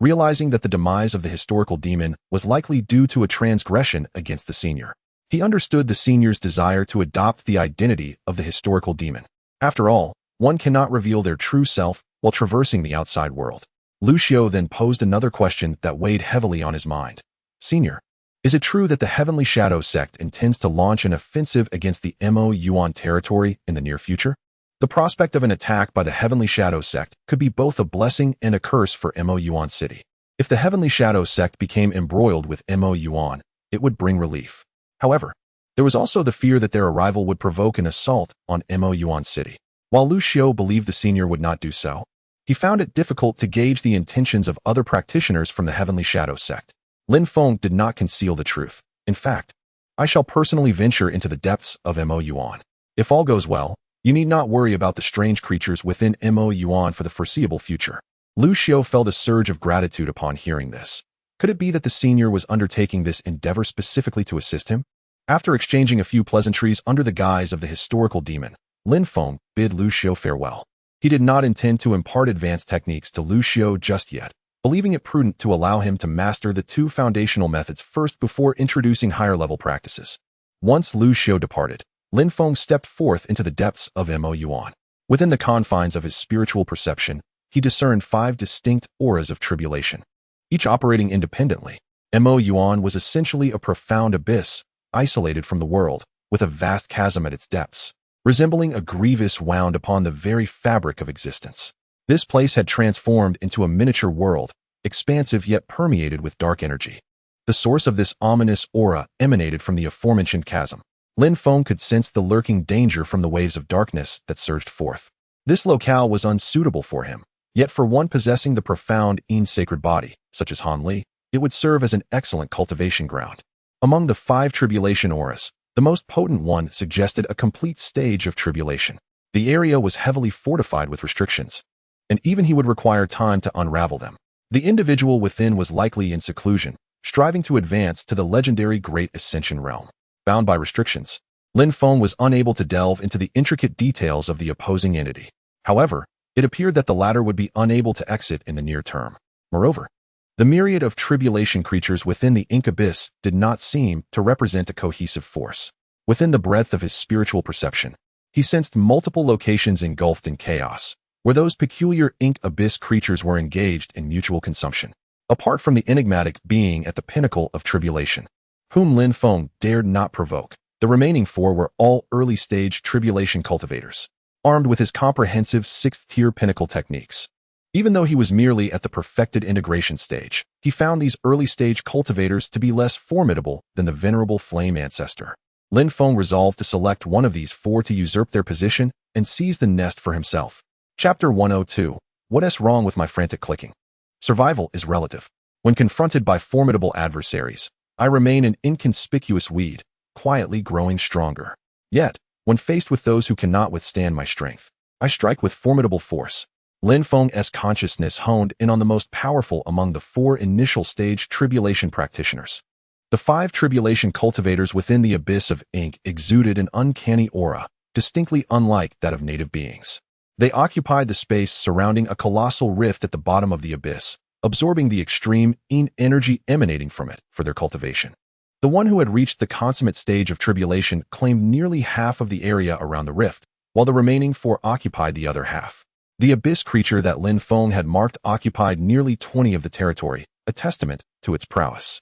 A: Realizing that the demise of the historical demon was likely due to a transgression against the senior, he understood the senior's desire to adopt the identity of the historical demon. After all, one cannot reveal their true self while traversing the outside world. Lu Xiao then posed another question that weighed heavily on his mind. Senior, is it true that the Heavenly Shadow sect intends to launch an offensive against the Mo Yuan territory in the near future? The prospect of an attack by the Heavenly Shadow sect could be both a blessing and a curse for Mo Yuan City. If the Heavenly Shadow sect became embroiled with Mo Yuan, it would bring relief. However, there was also the fear that their arrival would provoke an assault on Mo Yuan City. While Lu Xiao believed the senior would not do so, he found it difficult to gauge the intentions of other practitioners from the Heavenly Shadow sect. Lin Feng did not conceal the truth. In fact, I shall personally venture into the depths of Mo Yuan. If all goes well, you need not worry about the strange creatures within Mo Yuan for the foreseeable future. Lu Xiao felt a surge of gratitude upon hearing this. Could it be that the senior was undertaking this endeavor specifically to assist him? After exchanging a few pleasantries under the guise of the historical demon, Lin Feng bid Lu Xiao farewell. He did not intend to impart advanced techniques to Lu Xiao just yet, believing it prudent to allow him to master the 2 foundational methods first before introducing higher-level practices. Once Lu Xiao departed, Lin Feng stepped forth into the depths of Mo Yuan. Within the confines of his spiritual perception, he discerned 5 distinct auras of tribulation, each operating independently. Mo Yuan was essentially a profound abyss, isolated from the world, with a vast chasm at its depths, resembling a grievous wound upon the very fabric of existence. This place had transformed into a miniature world, expansive yet permeated with dark energy. The source of this ominous aura emanated from the aforementioned chasm. Lin Feng could sense the lurking danger from the waves of darkness that surged forth. This locale was unsuitable for him, yet for one possessing the profound sacred body, such as Han Li, it would serve as an excellent cultivation ground. Among the 5 tribulation auras, the most potent one suggested a complete stage of tribulation. The area was heavily fortified with restrictions, and even he would require time to unravel them. The individual within was likely in seclusion, striving to advance to the legendary Great Ascension realm. Bound by restrictions, Lin Feng was unable to delve into the intricate details of the opposing entity. However, it appeared that the latter would be unable to exit in the near term. Moreover, the myriad of tribulation creatures within the ink abyss did not seem to represent a cohesive force. Within the breadth of his spiritual perception, he sensed multiple locations engulfed in chaos, where those peculiar ink abyss creatures were engaged in mutual consumption. Apart from the enigmatic being at the pinnacle of tribulation, whom Lin Feng dared not provoke, the remaining 4 were all early-stage tribulation cultivators, armed with his comprehensive 6th-tier pinnacle techniques. Even though he was merely at the perfected integration stage, he found these early-stage cultivators to be less formidable than the venerable flame ancestor. Lin Feng resolved to select one of these 4 to usurp their position and seize the nest for himself. Chapter 102. What's wrong with my frantic clicking? Survival is relative. When confronted by formidable adversaries, I remain an inconspicuous weed, quietly growing stronger. Yet, when faced with those who cannot withstand my strength, I strike with formidable force. Lin Feng's consciousness honed in on the most powerful among the 4 initial stage tribulation practitioners. The 5 tribulation cultivators within the abyss of ink exuded an uncanny aura, distinctly unlike that of native beings. They occupied the space surrounding a colossal rift at the bottom of the abyss, absorbing the extreme energy emanating from it for their cultivation. The one who had reached the consummate stage of tribulation claimed nearly half of the area around the rift, while the remaining 4 occupied the other half. The abyss creature that Lin Feng had marked occupied nearly 20 of the territory, a testament to its prowess.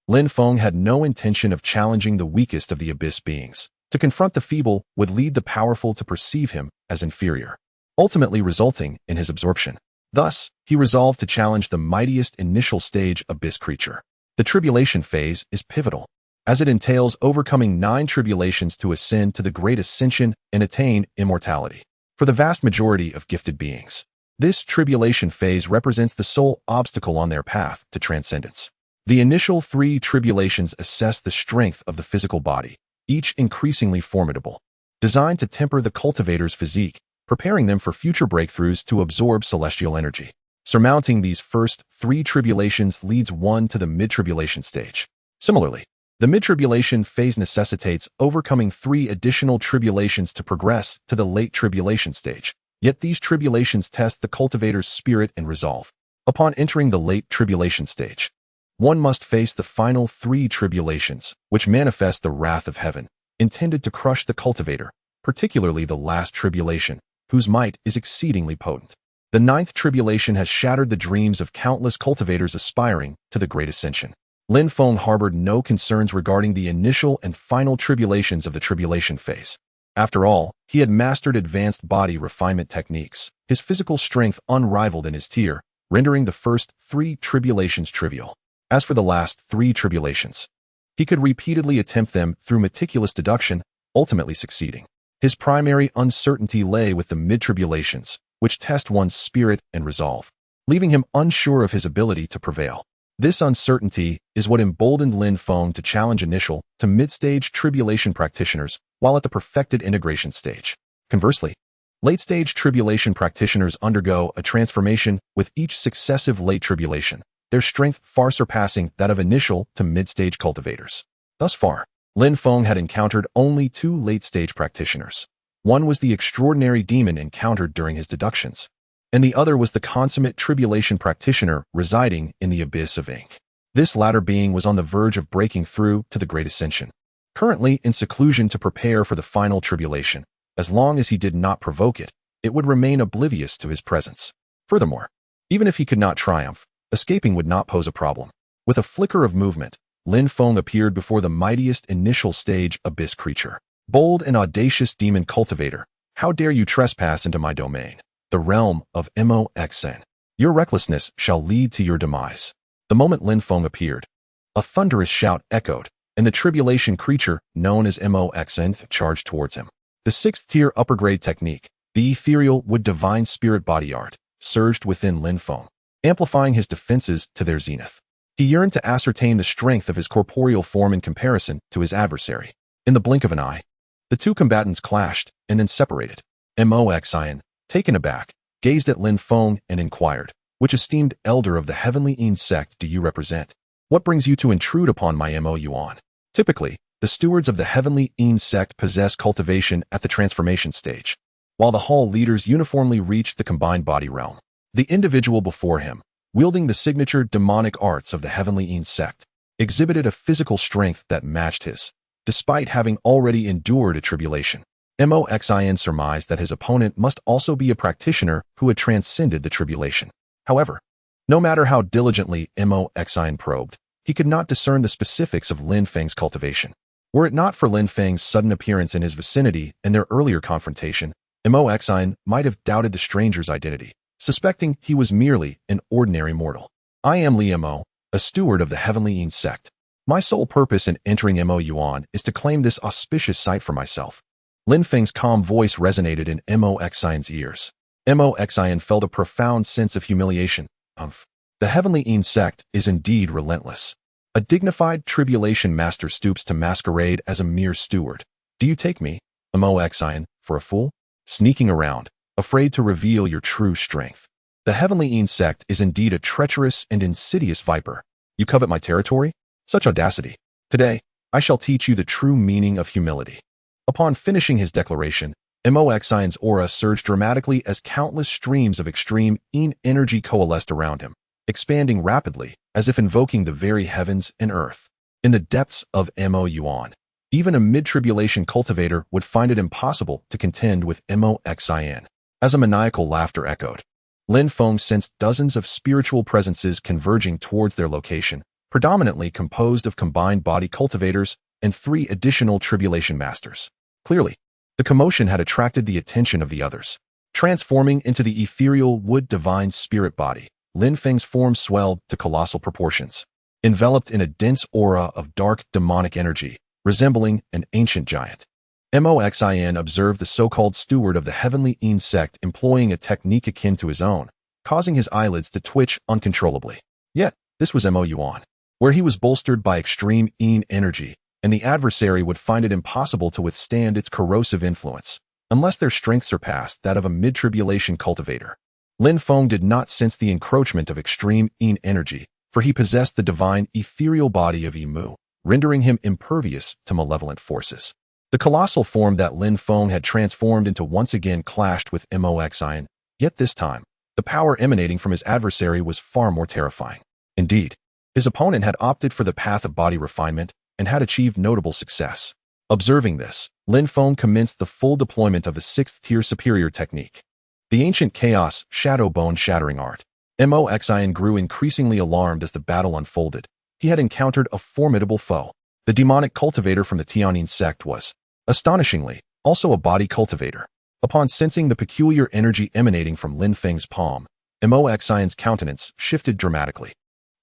A: Lin Feng had no intention of challenging the weakest of the abyss beings. To confront the feeble would lead the powerful to perceive him as inferior, ultimately resulting in his absorption. Thus, he resolved to challenge the mightiest initial stage abyss creature. The tribulation phase is pivotal, as it entails overcoming 9 tribulations to ascend to the Great Ascension and attain immortality. For the vast majority of gifted beings, this tribulation phase represents the sole obstacle on their path to transcendence. The initial 3 tribulations assess the strength of the physical body, each increasingly formidable, designed to temper the cultivator's physique, preparing them for future breakthroughs to absorb celestial energy. Surmounting these first 3 tribulations leads one to the mid-tribulation stage. Similarly, the mid-tribulation phase necessitates overcoming 3 additional tribulations to progress to the late tribulation stage. Yet these tribulations test the cultivator's spirit and resolve. Upon entering the late tribulation stage, one must face the final 3 tribulations, which manifest the wrath of heaven, intended to crush the cultivator, particularly the last tribulation, whose might is exceedingly potent. The 9th tribulation has shattered the dreams of countless cultivators aspiring to the Great Ascension. Lin Feng harbored no concerns regarding the initial and final tribulations of the tribulation phase. After all, he had mastered advanced body refinement techniques, his physical strength unrivaled in his tier, rendering the first 3 tribulations trivial. As for the last 3 tribulations, he could repeatedly attempt them through meticulous deduction, ultimately succeeding. His primary uncertainty lay with the mid-tribulations, which test one's spirit and resolve, leaving him unsure of his ability to prevail. This uncertainty is what emboldened Lin Feng to challenge initial to mid-stage tribulation practitioners while at the perfected integration stage. Conversely, late-stage tribulation practitioners undergo a transformation with each successive late tribulation, their strength far surpassing that of initial to mid-stage cultivators. Thus far, Lin Feng had encountered only 2 late-stage practitioners. One was the extraordinary demon encountered during his deductions, and the other was the consummate tribulation practitioner residing in the abyss of ink. This latter being was on the verge of breaking through to the Great Ascension, currently in seclusion to prepare for the final tribulation. As long as he did not provoke it, it would remain oblivious to his presence. Furthermore, even if he could not triumph, escaping would not pose a problem. With a flicker of movement, Lin Feng appeared before the mightiest initial stage abyss creature. Bold and audacious demon cultivator, how dare you trespass into my domain, the realm of Moxen. Your recklessness shall lead to your demise. The moment Lin Feng appeared, a thunderous shout echoed, and the tribulation creature, known as Moxen, charged towards him. The 6th-tier upper-grade technique, the ethereal wood divine spirit body art, surged within Lin Feng, amplifying his defenses to their zenith. He yearned to ascertain the strength of his corporeal form in comparison to his adversary. In the blink of an eye, the two combatants clashed and then separated. Moxion, taken aback, gazed at Lin Feng and inquired, "Which esteemed elder of the heavenly Eon sect do you represent? What brings you to intrude upon my Yuan?" Typically, the stewards of the heavenly Eon sect possess cultivation at the transformation stage. While the hall leaders uniformly reached the combined body realm, the individual before him, wielding the signature demonic arts of the heavenly Eon sect, exhibited a physical strength that matched his, despite having already endured a tribulation. Moxion surmised that his opponent must also be a practitioner who had transcended the tribulation. However, no matter how diligently Moxion probed, he could not discern the specifics of Lin Feng's cultivation. Were it not for Lin Feng's sudden appearance in his vicinity and their earlier confrontation, Moxion might have doubted the stranger's identity, suspecting he was merely an ordinary mortal. "I am Li Mo, a steward of the heavenly Eon sect. My sole purpose in entering Yuan is to claim this auspicious site for myself." Lin Feng's calm voice resonated in Moxion's ears. Moxion felt a profound sense of humiliation. The heavenly Eon sect is indeed relentless. A dignified tribulation master stoops to masquerade as a mere steward. "Do you take me, Moxion, for a fool? Sneaking around, afraid to reveal your true strength. The heavenly Eon sect is indeed a treacherous and insidious viper. You covet my territory? Such audacity. Today, I shall teach you the true meaning of humility." Upon finishing his declaration, Moxion's aura surged dramatically as countless streams of extreme Eon energy coalesced around him, expanding rapidly, as if invoking the very heavens and earth. In the depths of Yuan, even a mid-tribulation cultivator would find it impossible to contend with Moxion. As a maniacal laughter echoed, Lin Feng sensed dozens of spiritual presences converging towards their location, predominantly composed of combined body cultivators and 3 additional tribulation masters. Clearly, the commotion had attracted the attention of the others. Transforming into the ethereal wood divine spirit body, Lin Feng's form swelled to colossal proportions, enveloped in a dense aura of dark demonic energy, resembling an ancient giant. Moxion observed the so-called steward of the heavenly Eon sect employing a technique akin to his own, causing his eyelids to twitch uncontrollably. Yet, this was Yuan, where he was bolstered by extreme Eon energy, and the adversary would find it impossible to withstand its corrosive influence, unless their strength surpassed that of a mid-tribulation cultivator. Lin Feng did not sense the encroachment of extreme Eon energy, for he possessed the divine ethereal body of Mu, rendering him impervious to malevolent forces. The colossal form that Lin Feng had transformed into once again clashed with Moxion, yet this time, the power emanating from his adversary was far more terrifying. Indeed, his opponent had opted for the path of body refinement and had achieved notable success. Observing this, Lin Feng commenced the full deployment of the 6th-tier superior technique, the ancient chaos shadow bone shattering art. Moxion grew increasingly alarmed as the battle unfolded. He had encountered a formidable foe. The demonic cultivator from the Tianyin sect was, astonishingly, also a body cultivator. Upon sensing the peculiar energy emanating from Lin Feng's palm, Moxion's countenance shifted dramatically.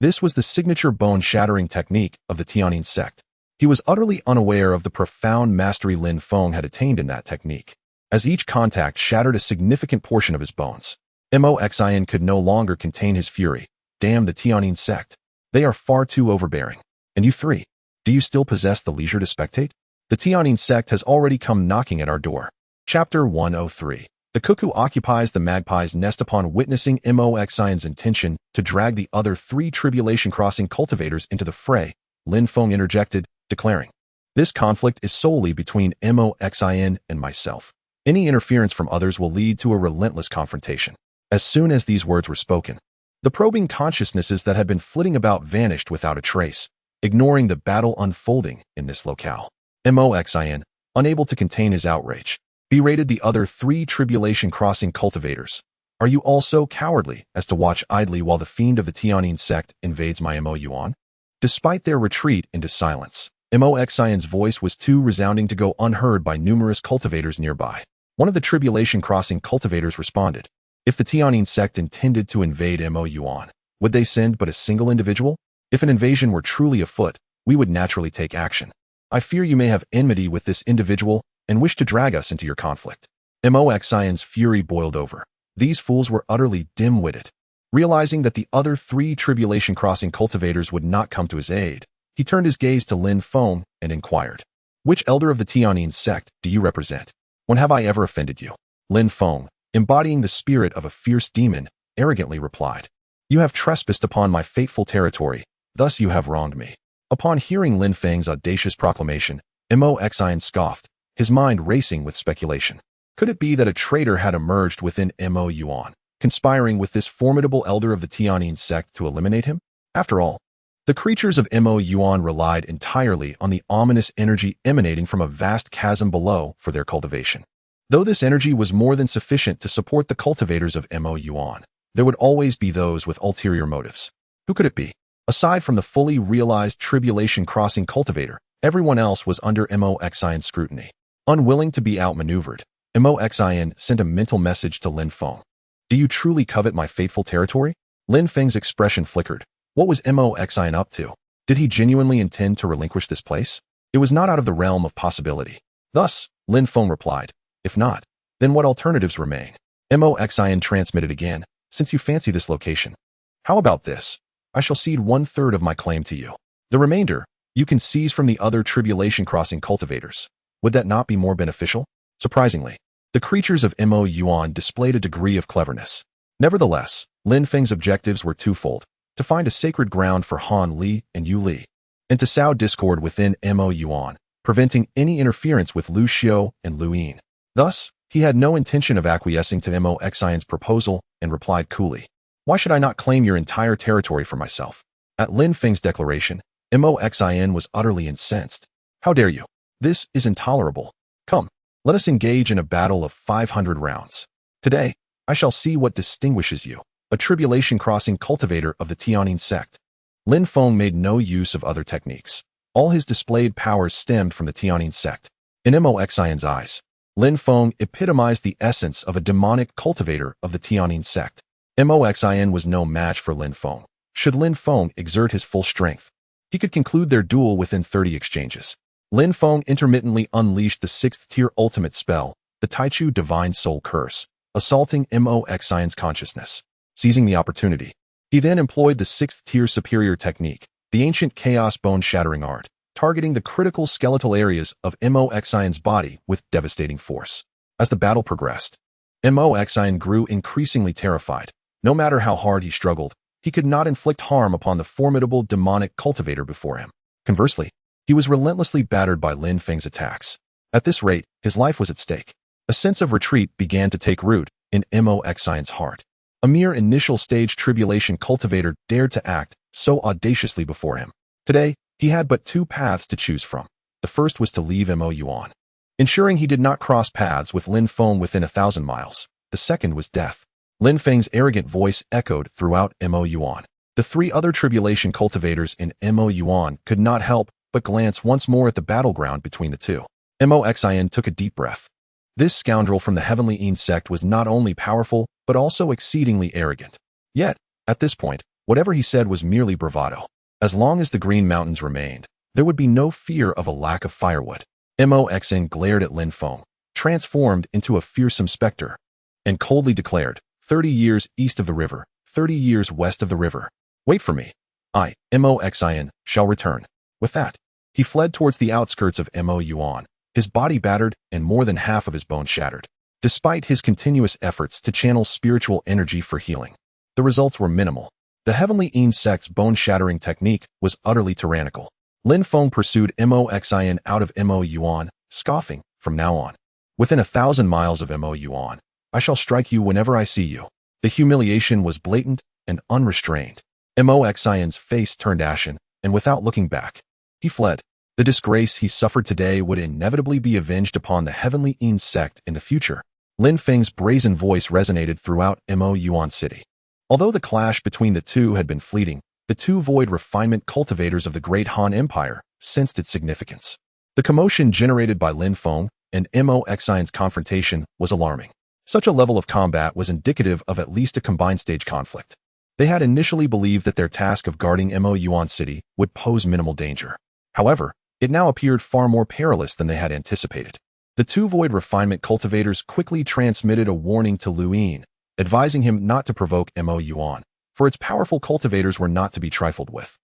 A: This was the signature bone-shattering technique of the Tianyin sect. He was utterly unaware of the profound mastery Lin Feng had attained in that technique. As each contact shattered a significant portion of his bones, Moxion could no longer contain his fury. "Damn the Tianyin sect. They are far too overbearing. And you 3, do you still possess the leisure to spectate? The Tianyin sect has already come knocking at our door." Chapter 103. The cuckoo occupies the magpie's nest. Upon witnessing Moxion's intention to drag the other 3 tribulation-crossing cultivators into the fray, Lin Feng interjected, declaring, "This conflict is solely between Moxion and myself. Any interference from others will lead to a relentless confrontation." As soon as these words were spoken, the probing consciousnesses that had been flitting about vanished without a trace, ignoring the battle unfolding in this locale. Moxion, unable to contain his outrage, berated the other 3 tribulation-crossing cultivators. "Are you all so cowardly as to watch idly while the fiend of the Tianyin sect invades my Yuan?" Despite their retreat into silence, Moxion's voice was too resounding to go unheard by numerous cultivators nearby. One of the tribulation-crossing cultivators responded, "If the Tianyin sect intended to invade Yuan, would they send but a single individual? If an invasion were truly afoot, we would naturally take action. I fear you may have enmity with this individual and wish to drag us into your conflict." Moxion's fury boiled over. These fools were utterly dim-witted. Realizing that the other 3 tribulation crossing cultivators would not come to his aid, he turned his gaze to Lin Feng and inquired, "Which elder of the Tianyin sect do you represent? When have I ever offended you?" Lin Feng, embodying the spirit of a fierce demon, arrogantly replied, "You have trespassed upon my fateful territory, thus you have wronged me." Upon hearing Lin Feng's audacious proclamation, Mo Xian scoffed, his mind racing with speculation. Could it be that a traitor had emerged within Mo Yuan, conspiring with this formidable elder of the Tianyin sect to eliminate him? After all, the creatures of Mo Yuan relied entirely on the ominous energy emanating from a vast chasm below for their cultivation. Though this energy was more than sufficient to support the cultivators of Mo Yuan, there would always be those with ulterior motives. Who could it be? Aside from the fully realized tribulation crossing cultivator, everyone else was under Mo Xian's scrutiny. Unwilling to be outmaneuvered, Mo Xian sent a mental message to Lin Feng. "Do you truly covet my fateful territory?" Lin Feng's expression flickered. What was Mo Xian up to? Did he genuinely intend to relinquish this place? It was not out of the realm of possibility. Thus, Lin Feng replied, "If not, then what alternatives remain?" Mo Xian transmitted again, "Since you fancy this location, how about this? I shall cede 1/3 of my claim to you. The remainder, you can seize from the other tribulation crossing cultivators. Would that not be more beneficial?" Surprisingly, the creatures of Mo Yuan displayed a degree of cleverness. Nevertheless, Lin Feng's objectives were twofold: to find a sacred ground for Han Li and Yu Li, and to sow discord within Mo Yuan, preventing any interference with Lu Xiu and Lu Yin. Thus, he had no intention of acquiescing to Mo Xian's proposal and replied coolly, "Why should I not claim your entire territory for myself?" At Lin Feng's declaration, Mo Xian was utterly incensed. "How dare you? This is intolerable. Come, let us engage in a battle of 500 rounds. Today, I shall see what distinguishes you, a tribulation-crossing cultivator of the Tianyin sect." Lin Feng made no use of other techniques. All his displayed powers stemmed from the Tianyin sect. In Mo Xian's eyes, Lin Feng epitomized the essence of a demonic cultivator of the Tianyin sect. Mo Xian was no match for Lin Feng. Should Lin Feng exert his full strength, he could conclude their duel within 30 exchanges. Lin Feng intermittently unleashed the 6th-tier ultimate spell, the Taichu Divine Soul Curse, assaulting Mo Xian's consciousness. Seizing the opportunity, he then employed the 6th-tier superior technique, the ancient Chaos Bone-Shattering Art, targeting the critical skeletal areas of Mo Xian's body with devastating force. As the battle progressed, Mo Xian grew increasingly terrified. No matter how hard he struggled, he could not inflict harm upon the formidable demonic cultivator before him. Conversely, he was relentlessly battered by Lin Feng's attacks. At this rate, his life was at stake. A sense of retreat began to take root in Mo Xian's heart. A mere initial stage tribulation cultivator dared to act so audaciously before him. Today, he had but 2 paths to choose from. The first was to leave Mo Yuan, ensuring he did not cross paths with Lin Feng within 1,000 miles. The second was death. Lin Feng's arrogant voice echoed throughout Mo Yuan. The 3 other tribulation cultivators in Mo Yuan could not help but glance once more at the battleground between the two. Mo Xian took a deep breath. This scoundrel from the Heavenly Eon sect was not only powerful, but also exceedingly arrogant. Yet, at this point, whatever he said was merely bravado. As long as the Green Mountains remained, there would be no fear of a lack of firewood. Mo Xian glared at Lin Feng, transformed into a fearsome specter, and coldly declared, 30 years east of the river, 30 years west of the river. Wait for me. I, Mo Xian, shall return. With that, he fled towards the outskirts of Mo Yuan, his body battered and more than half of his bones shattered. Despite his continuous efforts to channel spiritual energy for healing, the results were minimal. The Heavenly Eon sect's bone-shattering technique was utterly tyrannical. Lin Feng pursued Mo Xian out of Mo Yuan, scoffing, "From now on, within 1,000 miles of Mo Yuan, I shall strike you whenever I see you." The humiliation was blatant and unrestrained. Mo Xian's face turned ashen, and without looking back, he fled. The disgrace he suffered today would inevitably be avenged upon the Heavenly Eon sect in the future. Lin Feng's brazen voice resonated throughout Mo Yuan City. Although the clash between the two had been fleeting, the 2 void refinement cultivators of the Great Han Empire sensed its significance. The commotion generated by Lin Feng and Mo Xian's confrontation was alarming. Such a level of combat was indicative of at least a combined stage conflict. They had initially believed that their task of guarding Mo Yuan City would pose minimal danger. However, it now appeared far more perilous than they had anticipated. The 2 void refinement cultivators quickly transmitted a warning to Lu Yin, advising him not to provoke Mo Yuan, for its powerful cultivators were not to be trifled with.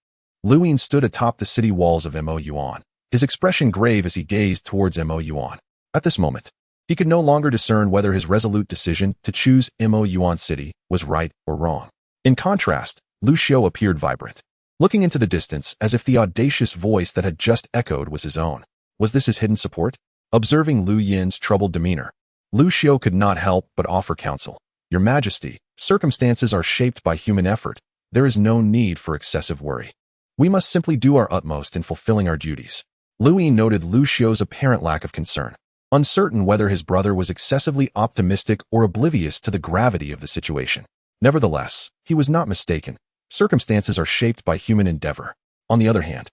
A: Luin stood atop the city walls of Mo Yuan, his expression grave as he gazed towards Mo Yuan. At this moment, he could no longer discern whether his resolute decision to choose Mo Yuan City was right or wrong. In contrast, Lu Xiu appeared vibrant, looking into the distance as if the audacious voice that had just echoed was his own. Was this his hidden support? Observing Lu Yin's troubled demeanor, Lu Xiu could not help but offer counsel. Your Majesty, circumstances are shaped by human effort. There is no need for excessive worry. We must simply do our utmost in fulfilling our duties. Lu Yin noted Lu Xiu's apparent lack of concern, uncertain whether his brother was excessively optimistic or oblivious to the gravity of the situation. Nevertheless, he was not mistaken. Circumstances are shaped by human endeavor. On the other hand,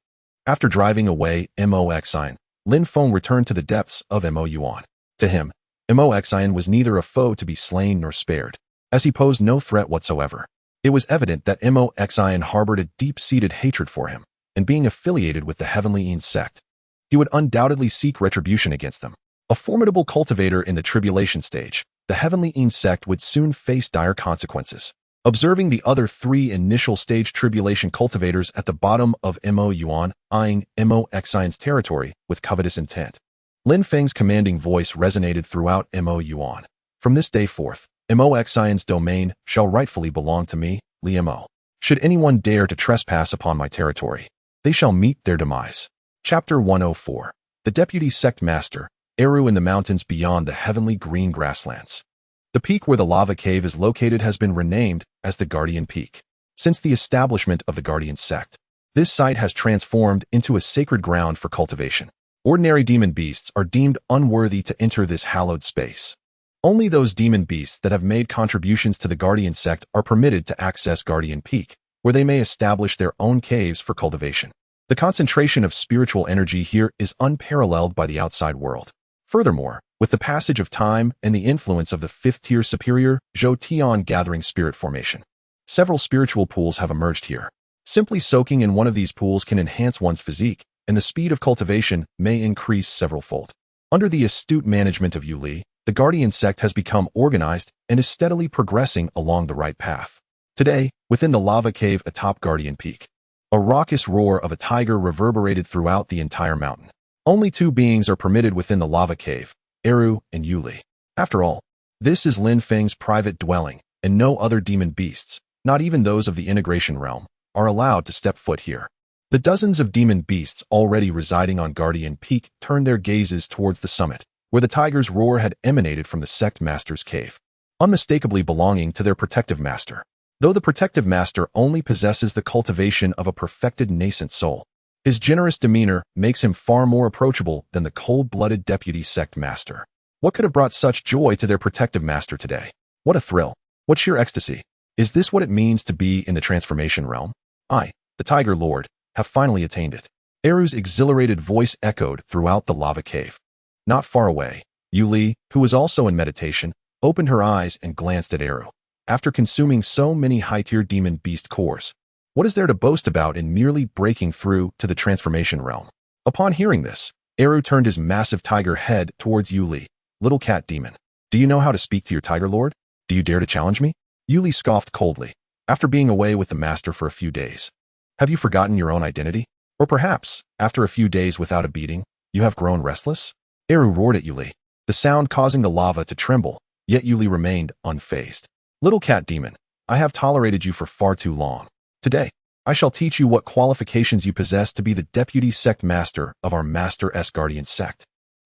A: after driving away Mo Xian, Lin Feng returned to the depths of Mo Yuan. To him, Mo Xian was neither a foe to be slain nor spared, as he posed no threat whatsoever. It was evident that Mo Xian harbored a deep-seated hatred for him, and being affiliated with the Heavenly Eons sect, he would undoubtedly seek retribution against them. A formidable cultivator in the tribulation stage, the Heavenly Eons sect would soon face dire consequences. Observing the other three initial stage tribulation cultivators at the bottom of Mo Yuan, eyeing Mo Xian's territory with covetous intent, Lin Feng's commanding voice resonated throughout Mo Yuan. From this day forth, Mo Xian's domain shall rightfully belong to me, Li Mo. Should anyone dare to trespass upon my territory, they shall meet their demise. Chapter 104. The Deputy Sect Master, Eru in the mountains beyond the heavenly green grasslands. The peak where the lava cave is located has been renamed as the Guardian Peak. Since the establishment of the Guardian sect, this site has transformed into a sacred ground for cultivation. Ordinary demon beasts are deemed unworthy to enter this hallowed space. Only those demon beasts that have made contributions to the Guardian sect are permitted to access Guardian Peak, where they may establish their own caves for cultivation. The concentration of spiritual energy here is unparalleled by the outside world. Furthermore, with the passage of time and the influence of the fifth-tier superior Zhou Tian gathering spirit formation, several spiritual pools have emerged here. Simply soaking in one of these pools can enhance one's physique, and the speed of cultivation may increase several-fold. Under the astute management of Yu Li, the Guardian sect has become organized and is steadily progressing along the right path. Today, within the lava cave atop Guardian Peak, a raucous roar of a tiger reverberated throughout the entire mountain. Only two beings are permitted within the lava cave, Eru and Yu Li. After all, this is Lin Feng's private dwelling, and no other demon beasts, not even those of the integration realm, are allowed to step foot here. The dozens of demon beasts already residing on Guardian Peak turned their gazes towards the summit, where the tiger's roar had emanated from the Sect Master's cave, unmistakably belonging to their protective master. Though the protective master only possesses the cultivation of a perfected nascent soul, his generous demeanor makes him far more approachable than the cold-blooded deputy sect master. What could have brought such joy to their protective master today? What a thrill! What sheer ecstasy! Is this what it means to be in the transformation realm? I, the Tiger Lord, have finally attained it. Eru's exhilarated voice echoed throughout the lava cave. Not far away, Yu Li, who was also in meditation, opened her eyes and glanced at Eru. After consuming so many high-tier demon beast cores, what is there to boast about in merely breaking through to the transformation realm? Upon hearing this, Eru turned his massive tiger head towards Yu Li. Little cat demon, do you know how to speak to your Tiger Lord? Do you dare to challenge me? Yu Li scoffed coldly, after being away with the master for a few days. Have you forgotten your own identity? Or perhaps, after a few days without a beating, you have grown restless? Eru roared at Yu Li, the sound causing the lava to tremble, yet Yu Li remained unfazed. Little cat demon, I have tolerated you for far too long. Today, I shall teach you what qualifications you possess to be the deputy sect master of our Master S Guardian sect.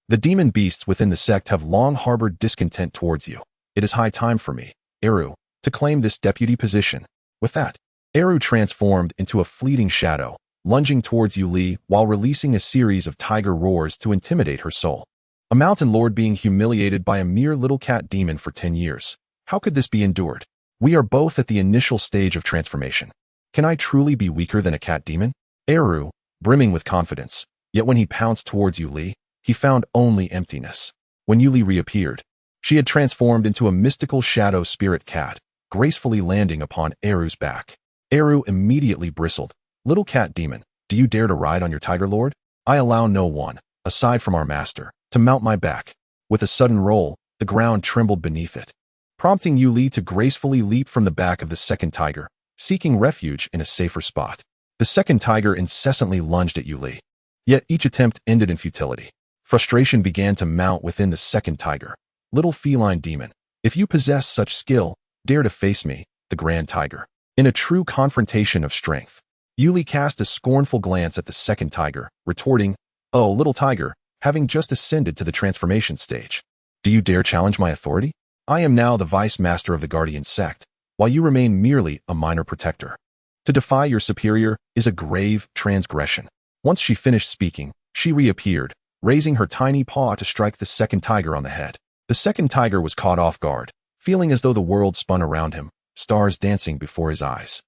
A: The demon beasts within the sect have long harbored discontent towards you. It is high time for me, Eru, to claim this deputy position. With that, Eru transformed into a fleeting shadow, lunging towards Yu Li while releasing a series of tiger roars to intimidate her soul. A mountain lord being humiliated by a mere little cat demon for 10 years. How could this be endured? We are both at the initial stage of transformation. Can I truly be weaker than a cat demon? Eru, brimming with confidence, yet when he pounced towards Yu Li, he found only emptiness. When Yu Li reappeared, she had transformed into a mystical shadow spirit cat, gracefully landing upon Eru's back. Eru immediately bristled. Little cat demon, do you dare to ride on your Tiger Lord? I allow no one, aside from our master, to mount my back. With a sudden roll, the ground trembled beneath it, prompting Yu Li to gracefully leap from the back of the second tiger. seeking refuge in a safer spot. The second tiger incessantly lunged at Yuli. Yet each attempt ended in futility. Frustration began to mount within the second tiger. Little feline demon, if you possess such skill, dare to face me, the grand tiger. In a true confrontation of strength, Yuli cast a scornful glance at the second tiger, retorting, "Oh, little tiger, having just ascended to the transformation stage. Do you dare challenge my authority? I am now the vice master of the Guardian Sect, while you remain merely a minor protector. To defy your superior is a grave transgression." Once she finished speaking, she reappeared, raising her tiny paw to strike the second tiger on the head. The second tiger was caught off guard, feeling as though the world spun around him, stars dancing before his eyes.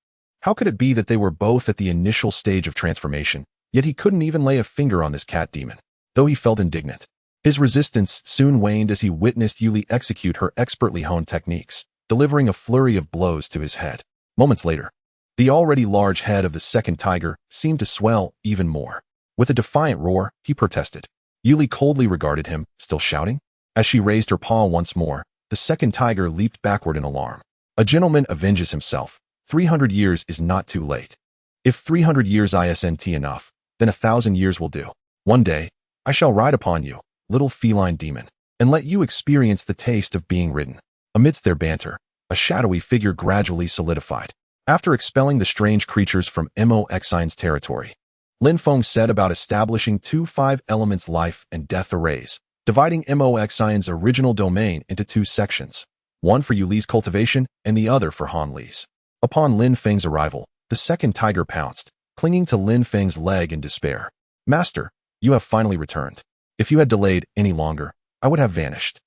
A: How could it be that they were both at the initial stage of transformation, yet he couldn't even lay a finger on this cat demon? Though he felt indignant, his resistance soon waned as he witnessed Yuli execute her expertly honed techniques, delivering a flurry of blows to his head. Moments later, the already large head of the second tiger seemed to swell even more. With a defiant roar, he protested. Yuli coldly regarded him, still shouting. As she raised her paw once more, the second tiger leaped backward in alarm. A gentleman avenges himself. 300 years is not too late. If 300 years isn't enough, then 1,000 years will do. One day, I shall ride upon you, little feline demon, and let you experience the taste of being ridden. Amidst their banter, a shadowy figure gradually solidified. After expelling the strange creatures from Moxion's territory, Lin Feng set about establishing two 5-elements life and death arrays, dividing Moxion's original domain into two sections, one for Yuli's cultivation and the other for Han Li's. Upon Lin Feng's arrival, the second tiger pounced, clinging to Lin Feng's leg in despair. "Master, you have finally returned. If you had delayed any longer, I would have vanished.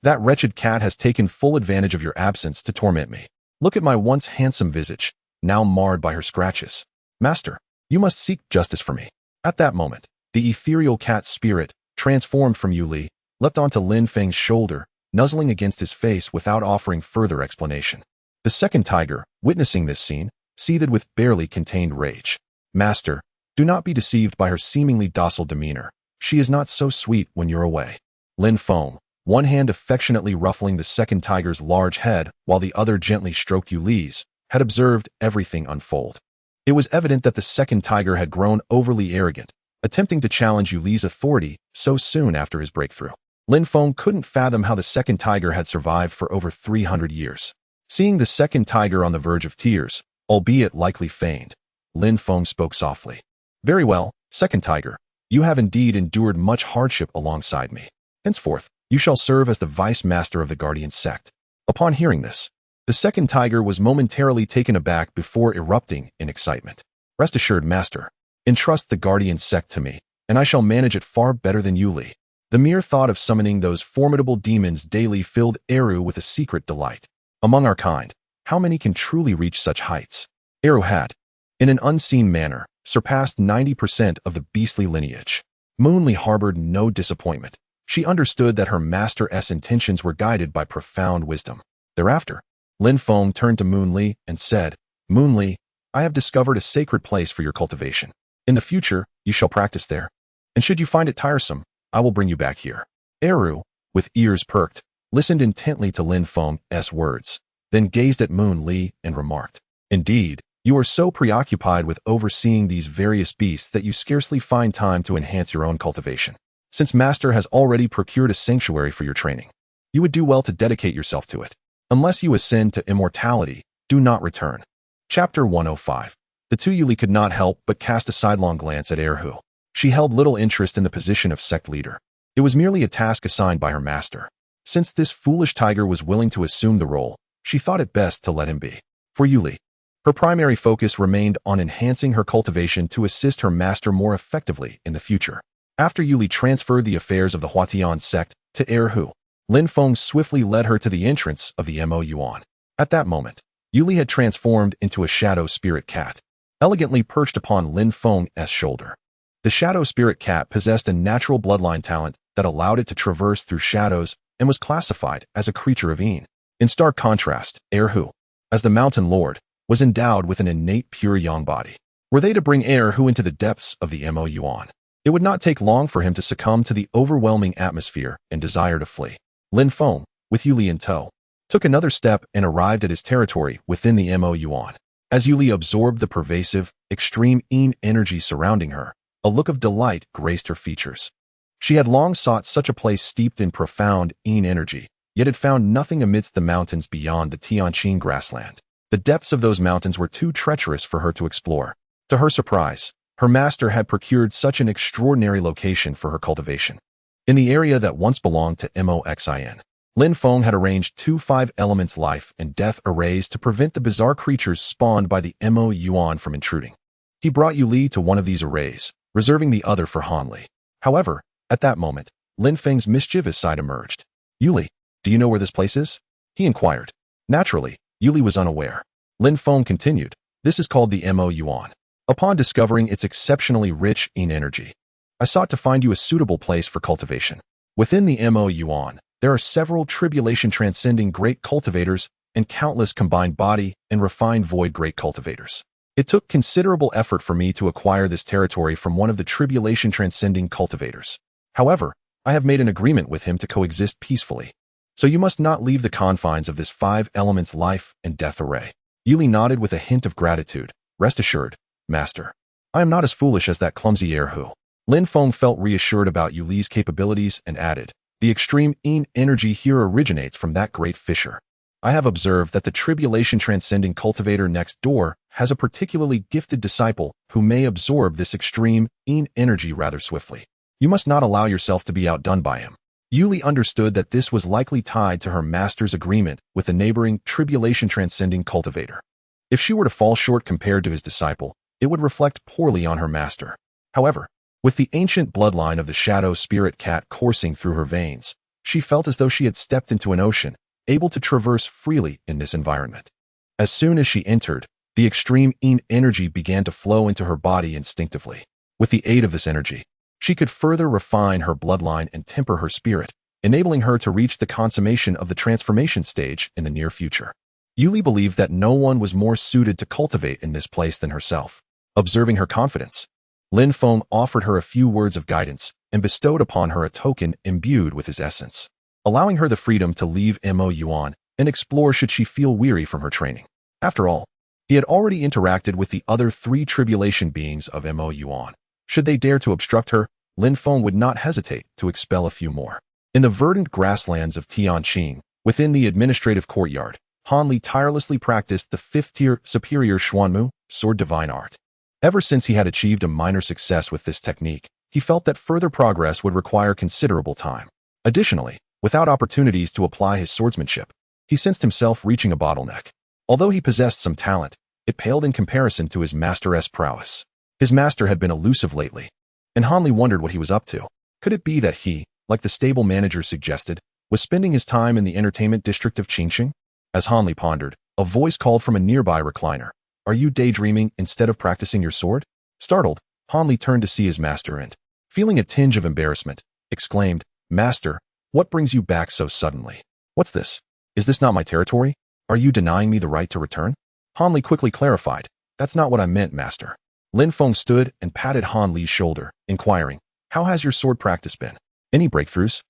A: That wretched cat has taken full advantage of your absence to torment me. Look at my once handsome visage, now marred by her scratches. Master, you must seek justice for me." At that moment, the ethereal cat spirit, transformed from Yuli, leapt onto Lin Feng's shoulder, nuzzling against his face without offering further explanation. The second tiger, witnessing this scene, seethed with barely contained rage. "Master, do not be deceived by her seemingly docile demeanor. She is not so sweet when you're away." Lin Feng, one hand affectionately ruffling the second tiger's large head while the other gently stroked Yuli's, had observed everything unfold. It was evident that the second tiger had grown overly arrogant, attempting to challenge Yuli's authority so soon after his breakthrough. Lin Feng couldn't fathom how the second tiger had survived for over 300 years. Seeing the second tiger on the verge of tears, albeit likely feigned, Lin Feng spoke softly. "Very well, second tiger, you have indeed endured much hardship alongside me. Henceforth, you shall serve as the vice master of the Guardian Sect." Upon hearing this, the second tiger was momentarily taken aback before erupting in excitement. "Rest assured, master, entrust the Guardian Sect to me, and I shall manage it far better than Yuli." The mere thought of summoning those formidable demons daily filled Eru with a secret delight. Among our kind, how many can truly reach such heights? Eru had, in an unseen manner, surpassed 90% of the beastly lineage. Moonli harbored no disappointment. She understood that her master's intentions were guided by profound wisdom. Thereafter, Lin Feng turned to Moonli and said, "Moonli, I have discovered a sacred place for your cultivation. In the future, you shall practice there. And should you find it tiresome, I will bring you back here." Eru, with ears perked, listened intently to Lin Feng's words, then gazed at Moonli and remarked, "Indeed, you are so preoccupied with overseeing these various beasts that you scarcely find time to enhance your own cultivation. Since Master has already procured a sanctuary for your training, you would do well to dedicate yourself to it. Unless you ascend to immortality, do not return." Chapter 105. The two Yuli could not help but cast a sidelong glance at Erhu. She held little interest in the position of sect leader. It was merely a task assigned by her master. Since this foolish tiger was willing to assume the role, she thought it best to let him be. For Yuli, her primary focus remained on enhancing her cultivation to assist her master more effectively in the future. After Yuli transferred the affairs of the Huatian sect to Erhu, Lin Feng swiftly led her to the entrance of the Mo Yuan. At that moment, Yuli had transformed into a shadow spirit cat, elegantly perched upon Lin Feng's shoulder. The shadow spirit cat possessed a natural bloodline talent that allowed it to traverse through shadows and was classified as a creature of Een. In stark contrast, Erhu, as the mountain lord, was endowed with an innate pure yang body. Were they to bring Erhu into the depths of the Mo Yuan, it would not take long for him to succumb to the overwhelming atmosphere and desire to flee. Lin Feng, with Yuli in tow, took another step and arrived at his territory within the Mo Yuan. As Yuli absorbed the pervasive, extreme Yin energy surrounding her, a look of delight graced her features. She had long sought such a place steeped in profound Yin energy, yet had found nothing amidst the mountains beyond the Tianqing grassland. The depths of those mountains were too treacherous for her to explore. To her surprise, her master had procured such an extraordinary location for her cultivation. In the area that once belonged to Moxin, Lin Feng had arranged 2 5-elements life and death arrays to prevent the bizarre creatures spawned by the Mo Yuan from intruding. He brought Yuli to one of these arrays, reserving the other for Han Li. However, at that moment, Lin Feng's mischievous side emerged. "Yuli, do you know where this place is?" he inquired. Naturally, Yuli was unaware. Lin Feng continued, "This is called the Mo Yuan. Upon discovering its exceptionally rich Yin energy, I sought to find you a suitable place for cultivation. Within the Mo Yuan, there are several tribulation-transcending great cultivators and countless combined body and refined void great cultivators. It took considerable effort for me to acquire this territory from one of the tribulation-transcending cultivators. However, I have made an agreement with him to coexist peacefully. So you must not leave the confines of this 5-elements life and death array." Yuli nodded with a hint of gratitude. "Rest assured, Master. I am not as foolish as that clumsy heir who." Lin Feng felt reassured about Yuli's capabilities and added, "The extreme Yin energy here originates from that great fissure. I have observed that the tribulation-transcending cultivator next door has a particularly gifted disciple who may absorb this extreme Yin energy rather swiftly. You must not allow yourself to be outdone by him." Yuli understood that this was likely tied to her master's agreement with the neighboring tribulation-transcending cultivator. If she were to fall short compared to his disciple, it would reflect poorly on her master. However, with the ancient bloodline of the shadow spirit cat coursing through her veins, she felt as though she had stepped into an ocean, able to traverse freely in this environment. As soon as she entered, the extreme Yin energy began to flow into her body instinctively. With the aid of this energy, she could further refine her bloodline and temper her spirit, enabling her to reach the consummation of the transformation stage in the near future. Yuli believed that no one was more suited to cultivate in this place than herself. Observing her confidence, Lin Feng offered her a few words of guidance and bestowed upon her a token imbued with his essence, allowing her the freedom to leave Mo Yuan and explore should she feel weary from her training. After all, he had already interacted with the other 3 tribulation beings of Mo Yuan. Should they dare to obstruct her, Lin Feng would not hesitate to expel a few more. In the verdant grasslands of Tianqing, within the administrative courtyard, Han Li tirelessly practiced the 5th-tier superior Xuanmu, sword divine art. Ever since he had achieved a minor success with this technique, he felt that further progress would require considerable time. Additionally, without opportunities to apply his swordsmanship, he sensed himself reaching a bottleneck. Although he possessed some talent, it paled in comparison to his master's prowess. His master had been elusive lately, and Han Li wondered what he was up to. Could it be that he, like the stable manager suggested, was spending his time in the entertainment district of Qingqing? As Han Li pondered, a voice called from a nearby recliner. "Are you daydreaming instead of practicing your sword?" Startled, Han Li turned to see his master and, feeling a tinge of embarrassment, exclaimed, "Master, what brings you back so suddenly? What's this? Is this not my territory? Are you denying me the right to return?" Han Li quickly clarified, "That's not what I meant, Master." Lin Feng stood and patted Han Li's shoulder, inquiring, "How has your sword practice been? Any breakthroughs?"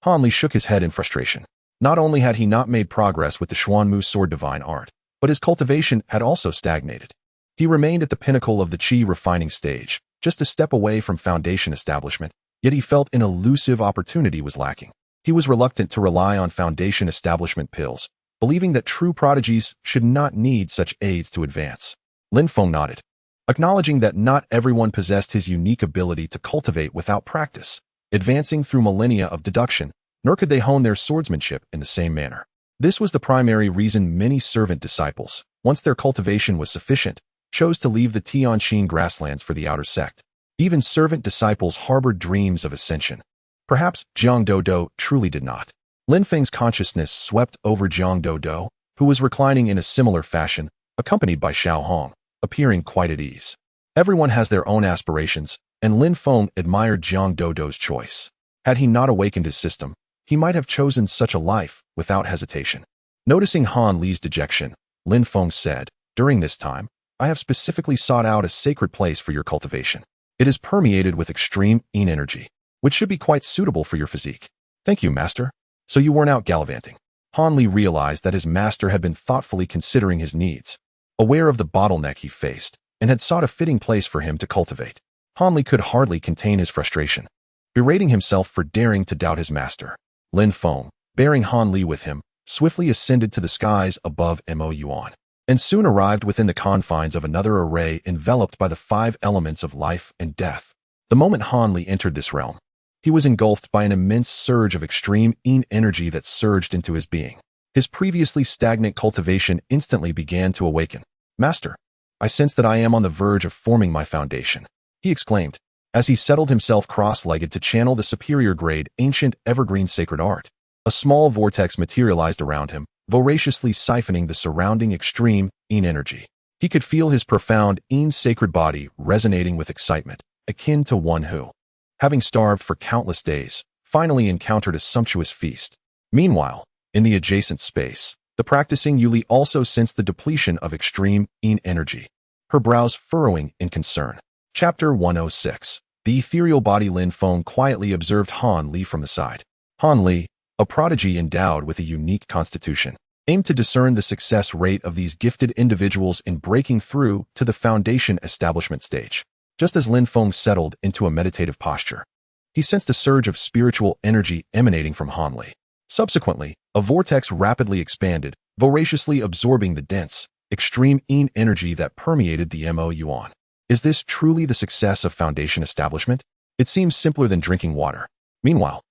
A: Han Li shook his head in frustration. Not only had he not made progress with the Xuanmu sword divine art, but his cultivation had also stagnated. He remained at the pinnacle of the Qi refining stage, just a step away from foundation establishment, yet he felt an elusive opportunity was lacking. He was reluctant to rely on foundation establishment pills, believing that true prodigies should not need such aids to advance. Lin Feng nodded, acknowledging that not everyone possessed his unique ability to cultivate without practice, advancing through millennia of deduction, nor could they hone their swordsmanship in the same manner. This was the primary reason many servant disciples, once their cultivation was sufficient, chose to leave the Tianqing grasslands for the outer sect. Even servant disciples harbored dreams of ascension. Perhaps Jiang Dodo truly did not. Lin Feng's consciousness swept over Jiang Dodo, who was reclining in a similar fashion, accompanied by Xiao Hong, appearing quite at ease. Everyone has their own aspirations, and Lin Feng admired Jiang Dodo's choice. Had he not awakened his system, he might have chosen such a life without hesitation. Noticing Han Li's dejection, Lin Feng said, "During this time, I have specifically sought out a sacred place for your cultivation. It is permeated with extreme Yin energy, which should be quite suitable for your physique." "Thank you, Master. So you weren't out gallivanting." Han Li realized that his master had been thoughtfully considering his needs. aware of the bottleneck he faced, and had sought a fitting place for him to cultivate. Han Li could hardly contain his frustration, berating himself for daring to doubt his master. Lin Feng, bearing Han Li with him, swiftly ascended to the skies above Mo Yuan, and soon arrived within the confines of another array enveloped by the 5 elements of life and death. The moment Han Li entered this realm, he was engulfed by an immense surge of extreme yin energy that surged into his being. His previously stagnant cultivation instantly began to awaken. "Master, I sense that I am on the verge of forming my foundation," he exclaimed, as he settled himself cross-legged to channel the superior-grade ancient evergreen sacred art. A small vortex materialized around him, voraciously siphoning the surrounding extreme yin energy. He could feel his profound yin sacred body resonating with excitement, akin to one who, having starved for countless days, finally encountered a sumptuous feast. Meanwhile, in the adjacent space, the practicing Yuli also sensed the depletion of extreme yin energy, her brows furrowing in concern. Chapter 106. The ethereal body. Lin Feng quietly observed Han Li from the side. Han Li, a prodigy endowed with a unique constitution, aimed to discern the success rate of these gifted individuals in breaking through to the foundation establishment stage. Just as Lin Feng settled into a meditative posture, he sensed a surge of spiritual energy emanating from Han Li. Subsequently, a vortex rapidly expanded, voraciously absorbing the dense, extreme yin energy that permeated the Mo Yuan. Is this truly the success of foundation establishment? It seems simpler than drinking water. Meanwhile,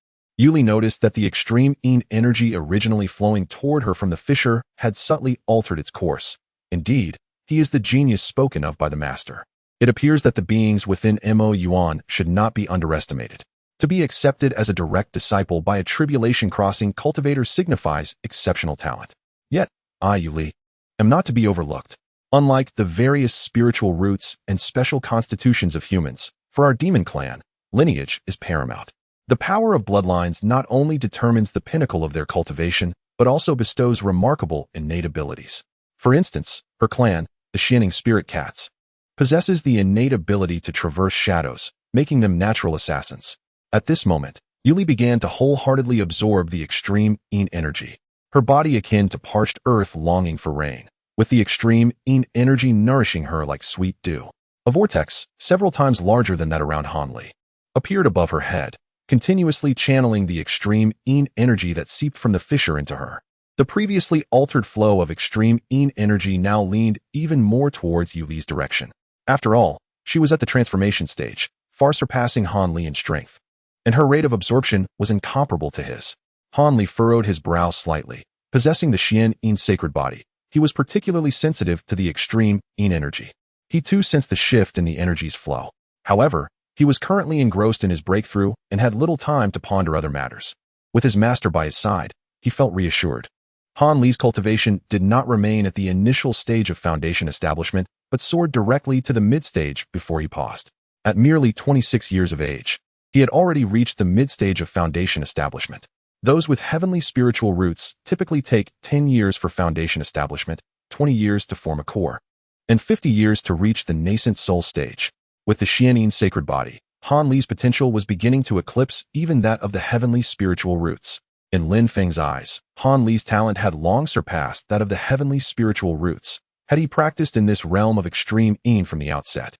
A: Yuli noticed that the extreme yin energy originally flowing toward her from the fissure had subtly altered its course. Indeed, he is the genius spoken of by the master. It appears that the beings within Mo Yuan should not be underestimated. To be accepted as a direct disciple by a tribulation-crossing cultivator signifies exceptional talent. Yet, I, Yuli, am not to be overlooked. Unlike the various spiritual roots and special constitutions of humans, for our demon clan, lineage is paramount. The power of bloodlines not only determines the pinnacle of their cultivation, but also bestows remarkable innate abilities. For instance, her clan, the Xianing Spirit Cats, possesses the innate ability to traverse shadows, making them natural assassins. At this moment, Yuli began to wholeheartedly absorb the extreme yin energy, her body akin to parched earth longing for rain, with the extreme yin energy nourishing her like sweet dew. A vortex, several times larger than that around Han Li, appeared above her head, continuously channeling the extreme yin energy that seeped from the fissure into her. The previously altered flow of extreme yin energy now leaned even more towards Yuli's direction. After all, she was at the transformation stage, far surpassing Han Li in strength, and her rate of absorption was incomparable to his. Han Li furrowed his brow slightly. Possessing the Xian Yin sacred body, he was particularly sensitive to the extreme yin energy. He too sensed the shift in the energy's flow. However, he was currently engrossed in his breakthrough and had little time to ponder other matters. With his master by his side, he felt reassured. Han Li's cultivation did not remain at the initial stage of foundation establishment, but soared directly to the mid-stage before he paused. At merely 26 years of age, he had already reached the mid-stage of foundation establishment. Those with heavenly spiritual roots typically take 10 years for foundation establishment, 20 years to form a core, and 50 years to reach the nascent soul stage. With the Xianin sacred body, Han Li's potential was beginning to eclipse even that of the heavenly spiritual roots. In Lin Feng's eyes, Han Li's talent had long surpassed that of the heavenly spiritual roots. Had he practiced in this realm of extreme yin from the outset,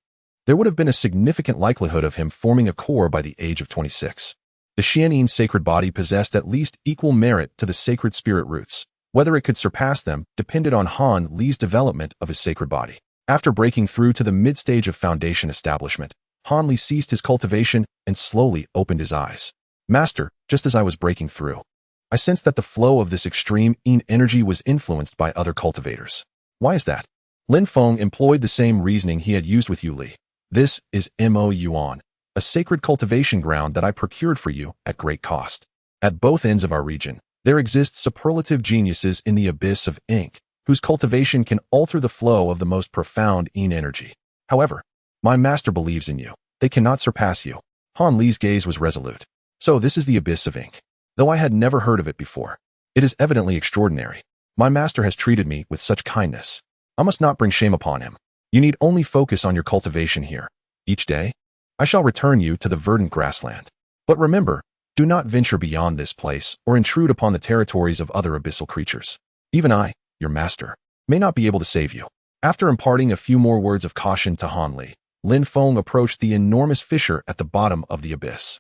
A: there would have been a significant likelihood of him forming a core by the age of 26. The Xianin sacred body possessed at least equal merit to the sacred spirit roots. Whether it could surpass them depended on Han Li's development of his sacred body. After breaking through to the mid-stage of foundation establishment, Han Li ceased his cultivation and slowly opened his eyes. "Master, just as I was breaking through, I sensed that the flow of this extreme yin energy was influenced by other cultivators. Why is that?" Lin Feng employed the same reasoning he had used with Yuli. "This is Mo Yuan, a sacred cultivation ground that I procured for you at great cost. At both ends of our region, there exist superlative geniuses in the abyss of ink, whose cultivation can alter the flow of the most profound yin energy. However, my master believes in you. They cannot surpass you." Han Li's gaze was resolute. "So this is the abyss of ink. Though I had never heard of it before, it is evidently extraordinary. My master has treated me with such kindness. I must not bring shame upon him. You need only focus on your cultivation here. Each day, I shall return you to the verdant grassland. But remember, do not venture beyond this place or intrude upon the territories of other abyssal creatures. Even I, your master, may not be able to save you." After imparting a few more words of caution to Hanli, Lin Feng approached the enormous fissure at the bottom of the abyss.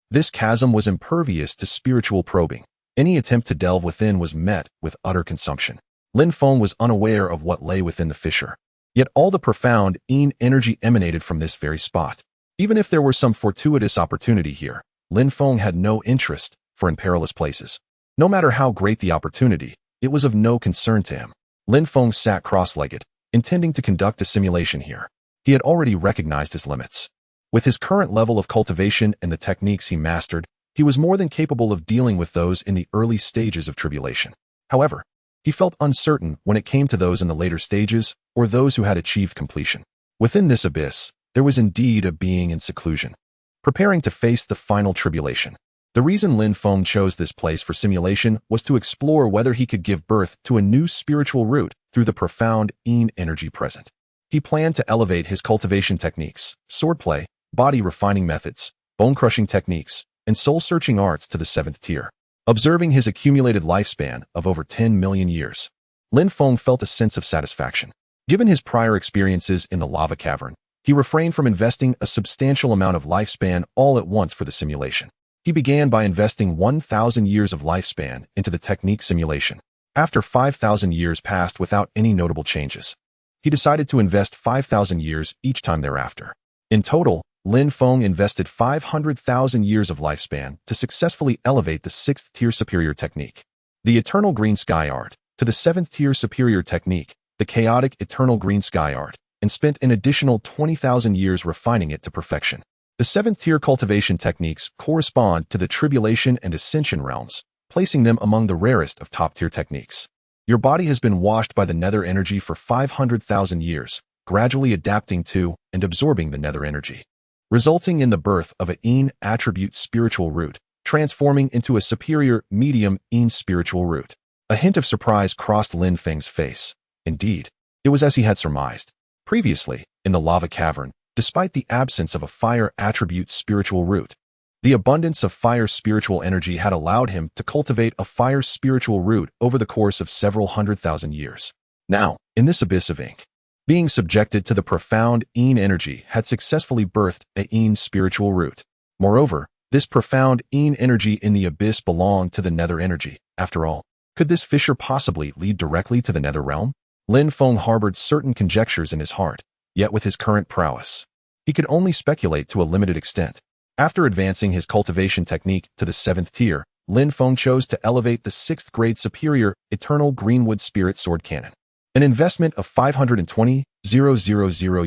A: This chasm was impervious to spiritual probing. Any attempt to delve within was met with utter consumption. Lin Feng was unaware of what lay within the fissure. Yet all the profound Yin energy emanated from this very spot. Even if there were some fortuitous opportunity here, Lin Feng had no interest in perilous places. No matter how great the opportunity, it was of no concern to him. Lin Feng sat cross-legged, intending to conduct a simulation here. He had already recognized his limits. With his current level of cultivation and the techniques he mastered, he was more than capable of dealing with those in the early stages of tribulation. However, he felt uncertain when it came to those in the later stages or those who had achieved completion. Within this abyss, there was indeed a being in seclusion, preparing to face the final tribulation. The reason Lin Feng chose this place for simulation was to explore whether he could give birth to a new spiritual root through the profound Yin energy present. He planned to elevate his cultivation techniques, swordplay, body refining methods, bone-crushing techniques, and soul-searching arts to the 7th tier. Observing his accumulated lifespan of over 10 million years, Lin Feng felt a sense of satisfaction. Given his prior experiences in the lava cavern, he refrained from investing a substantial amount of lifespan all at once for the simulation. He began by investing 1,000 years of lifespan into the technique simulation. After 5,000 years passed without any notable changes, he decided to invest 5,000 years each time thereafter. In total, Lin Feng invested 500,000 years of lifespan to successfully elevate the 6th tier superior technique, the Eternal Green Sky Art, to the 7th tier superior technique, the Chaotic Eternal Green Sky Art, and spent an additional 20,000 years refining it to perfection. The 7th tier cultivation techniques correspond to the Tribulation and Ascension realms, placing them among the rarest of top-tier techniques. Your body has been washed by the nether energy for 500,000 years, gradually adapting to and absorbing the nether energy, resulting in the birth of a Yin attribute spiritual root, transforming into a superior medium Yin spiritual root. A hint of surprise crossed Lin Feng's face. Indeed, it was as he had surmised. Previously, in the lava cavern, despite the absence of a fire attribute spiritual root, the abundance of fire spiritual energy had allowed him to cultivate a fire spiritual root over the course of several 100,000 years. Now, in this abyss of ink, being subjected to the profound Yin energy had successfully birthed a Yin spiritual root. Moreover, this profound Yin energy in the abyss belonged to the nether energy. After all, could this fissure possibly lead directly to the nether realm? Lin Feng harbored certain conjectures in his heart. Yet with his current prowess, he could only speculate to a limited extent. After advancing his cultivation technique to the 7th tier, Lin Feng chose to elevate the 6th grade superior Eternal Greenwood Spirit Sword Cannon. An investment of 520,000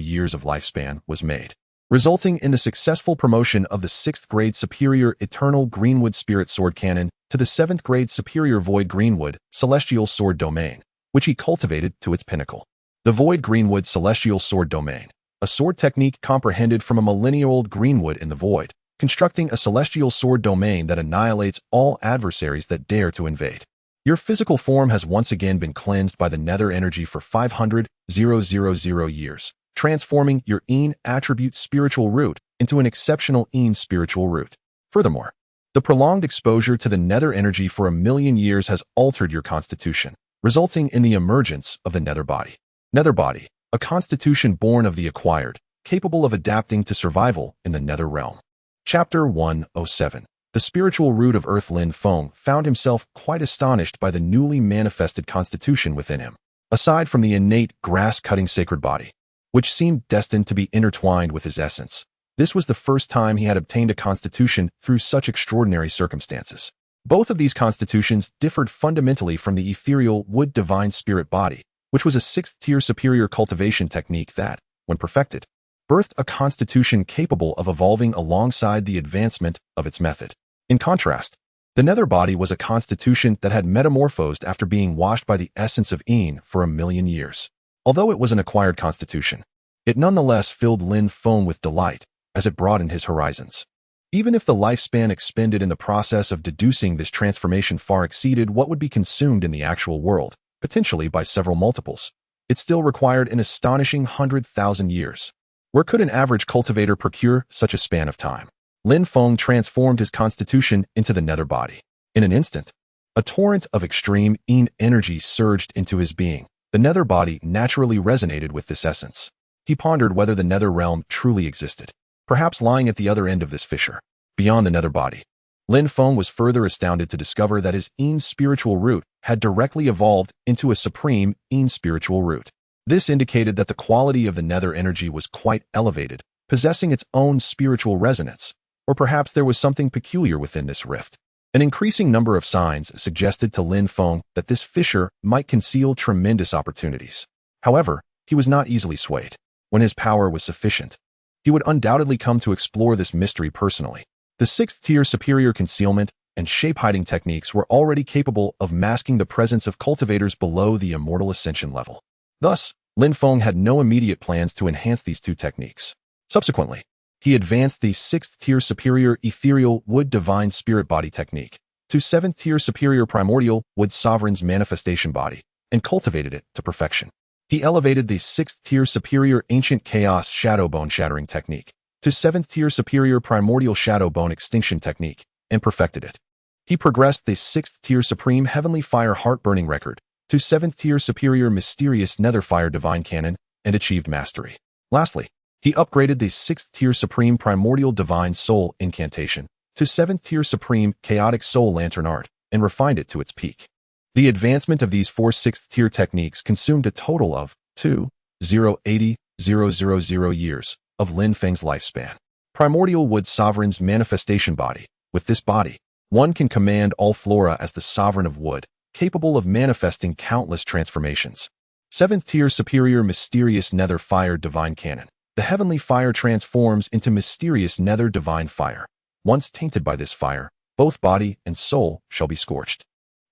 A: years of lifespan was made, resulting in the successful promotion of the 6th grade superior Eternal Greenwood Spirit Sword Cannon to the 7th grade superior Void Greenwood Celestial Sword Domain, which he cultivated to its pinnacle. The Void Greenwood Celestial Sword Domain, a sword technique comprehended from a millennia-old greenwood in the void, constructing a celestial sword domain that annihilates all adversaries that dare to invade. Your physical form has once again been cleansed by the nether energy for 500,000 years, transforming your Yin attribute spiritual root into an exceptional Yin spiritual root. Furthermore, the prolonged exposure to the nether energy for 1,000,000 years has altered your constitution, resulting in the emergence of the nether body. Nether body, a constitution born of the acquired, capable of adapting to survival in the nether realm. Chapter 107. The spiritual root of Earth. Lin Feng found himself quite astonished by the newly manifested constitution within him. Aside from the innate grass-cutting sacred body, which seemed destined to be intertwined with his essence, this was the first time he had obtained a constitution through such extraordinary circumstances. Both of these constitutions differed fundamentally from the ethereal wood divine spirit body, which was a 6th tier superior cultivation technique that, when perfected, birthed a constitution capable of evolving alongside the advancement of its method. In contrast, the nether body was a constitution that had metamorphosed after being washed by the essence of Yin for 1,000,000 years. Although it was an acquired constitution, it nonetheless filled Lin Feng with delight as it broadened his horizons. Even if the lifespan expended in the process of deducing this transformation far exceeded what would be consumed in the actual world, potentially by several multiples, it still required an astonishing 100,000 years. Where could an average cultivator procure such a span of time? Lin Feng transformed his constitution into the nether body. In an instant, a torrent of extreme Yin energy surged into his being. The nether body naturally resonated with this essence. He pondered whether the nether realm truly existed, perhaps lying at the other end of this fissure, beyond the nether body. Lin Feng was further astounded to discover that his eons spiritual root had directly evolved into a supreme eons spiritual root. This indicated that the quality of the nether energy was quite elevated, possessing its own spiritual resonance, or perhaps there was something peculiar within this rift. An increasing number of signs suggested to Lin Feng that this fissure might conceal tremendous opportunities. However, he was not easily swayed. When his power was sufficient, he would undoubtedly come to explore this mystery personally. The 6th tier superior concealment and shape-hiding techniques were already capable of masking the presence of cultivators below the immortal ascension level. Thus, Lin Feng had no immediate plans to enhance these two techniques. Subsequently, he advanced the 6th tier superior ethereal wood divine spirit body technique to 7th tier superior primordial wood sovereign's manifestation body and cultivated it to perfection. He elevated the 6th tier superior ancient chaos shadow bone shattering technique to 7th tier superior primordial shadow bone extinction technique and perfected it. He progressed the 6th tier supreme heavenly fire heart burning record to 7th tier superior mysterious nether fire divine cannon and achieved mastery. Lastly, he upgraded the 6th tier supreme primordial divine soul incantation to 7th tier supreme chaotic soul lantern art and refined it to its peak. The advancement of these 4 6th tier techniques consumed a total of 2,080,000 years of Lin Feng's lifespan. Primordial wood sovereign's manifestation body. With this body, one can command all flora as the sovereign of wood, capable of manifesting countless transformations. 7th tier superior mysterious nether fire divine cannon. The heavenly fire transforms into mysterious nether divine fire. Once tainted by this fire, both body and soul shall be scorched.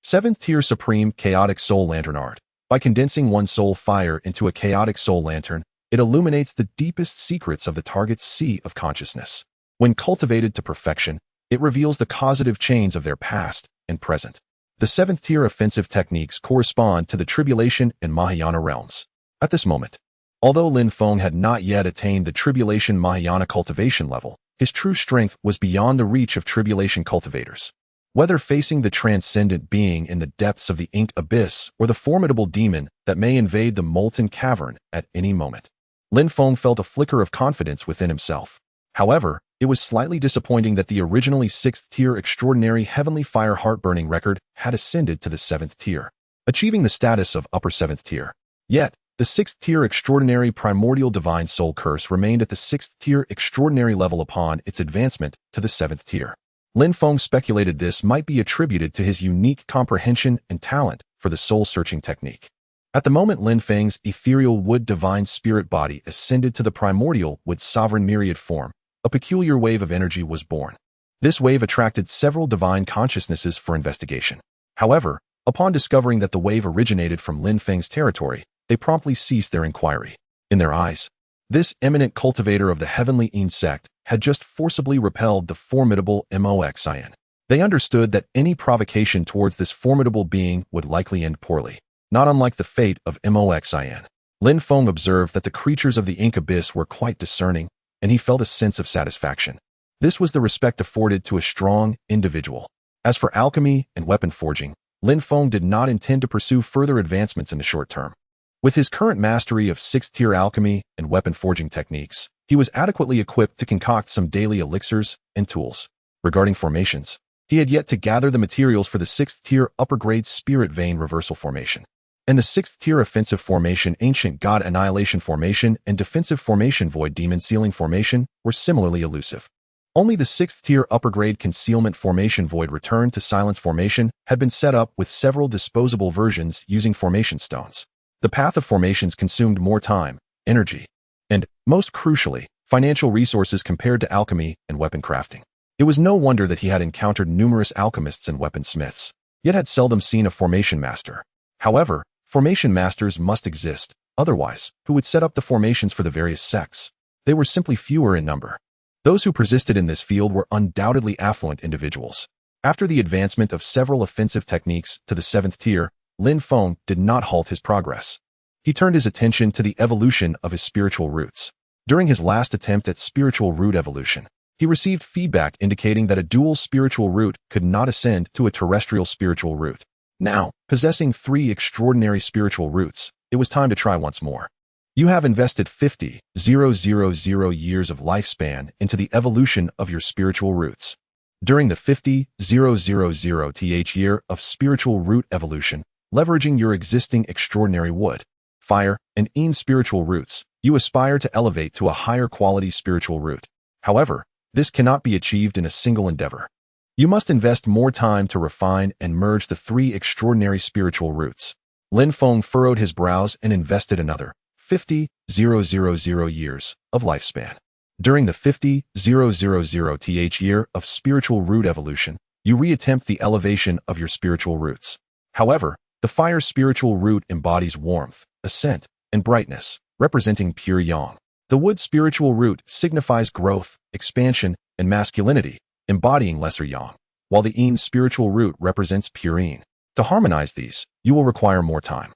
A: 7th tier supreme chaotic soul lantern art. By condensing one soul fire into a chaotic soul lantern, it illuminates the deepest secrets of the target's sea of consciousness. When cultivated to perfection, it reveals the causative chains of their past and present. The 7th tier offensive techniques correspond to the Tribulation and Mahayana realms. At this moment, although Lin Feng had not yet attained the Tribulation Mahayana cultivation level, his true strength was beyond the reach of Tribulation cultivators. Whether facing the transcendent being in the depths of the ink abyss or the formidable demon that may invade the molten cavern at any moment, Lin Feng felt a flicker of confidence within himself. However, it was slightly disappointing that the originally 6th tier extraordinary heavenly fire heart-burning record had ascended to the 7th tier, achieving the status of upper 7th tier. Yet, the 6th tier extraordinary primordial divine soul curse remained at the 6th tier extraordinary level upon its advancement to the 7th tier. Lin Feng speculated this might be attributed to his unique comprehension and talent for the soul-searching technique. At the moment Lin Feng's ethereal wood divine spirit body ascended to the primordial wood sovereign myriad form, a peculiar wave of energy was born. This wave attracted several divine consciousnesses for investigation. However, upon discovering that the wave originated from Lin Feng's territory, they promptly ceased their inquiry. In their eyes, this eminent cultivator of the heavenly Eons sect had just forcibly repelled the formidable Moxin. They understood that any provocation towards this formidable being would likely end poorly. Not unlike the fate of Moxin, Lin Feng observed that the creatures of the ink abyss were quite discerning, and he felt a sense of satisfaction. This was the respect afforded to a strong individual. As for alchemy and weapon forging, Lin Feng did not intend to pursue further advancements in the short term. With his current mastery of 6th tier alchemy and weapon forging techniques, he was adequately equipped to concoct some daily elixirs and tools. Regarding formations, he had yet to gather the materials for the 6th tier upper grade spirit vein reversal formation, and the 6th tier offensive formation ancient god annihilation formation and defensive formation void demon sealing formation were similarly elusive. Only the 6th tier upper grade concealment formation void return to silence formation had been set up with several disposable versions using formation stones. The path of formations consumed more time, energy, and, most crucially, financial resources compared to alchemy and weapon crafting. It was no wonder that he had encountered numerous alchemists and weaponsmiths, yet had seldom seen a formation master. However, formation masters must exist, otherwise, who would set up the formations for the various sects? They were simply fewer in number. Those who persisted in this field were undoubtedly affluent individuals. After the advancement of several offensive techniques to the 7th tier, Lin Feng did not halt his progress. He turned his attention to the evolution of his spiritual roots. During his last attempt at spiritual root evolution, he received feedback indicating that a dual spiritual root could not ascend to a terrestrial spiritual root. Now, possessing 3 extraordinary spiritual roots, it was time to try once more. You have invested 50,000 years of lifespan into the evolution of your spiritual roots. During the 50,000th year of spiritual root evolution, leveraging your existing extraordinary wood, fire, and spiritual roots, you aspire to elevate to a higher quality spiritual root. However, this cannot be achieved in a single endeavor. You must invest more time to refine and merge the three extraordinary spiritual roots. Lin Feng furrowed his brows and invested another 50,000 years of lifespan. During the 50,000th year of spiritual root evolution, you reattempt the elevation of your spiritual roots. However, the fire spiritual root embodies warmth, ascent, and brightness, representing pure yang. The wood spiritual root signifies growth, expansion, and masculinity, embodying lesser yang, while the yin spiritual root represents pure yin. To harmonize these, you will require more time.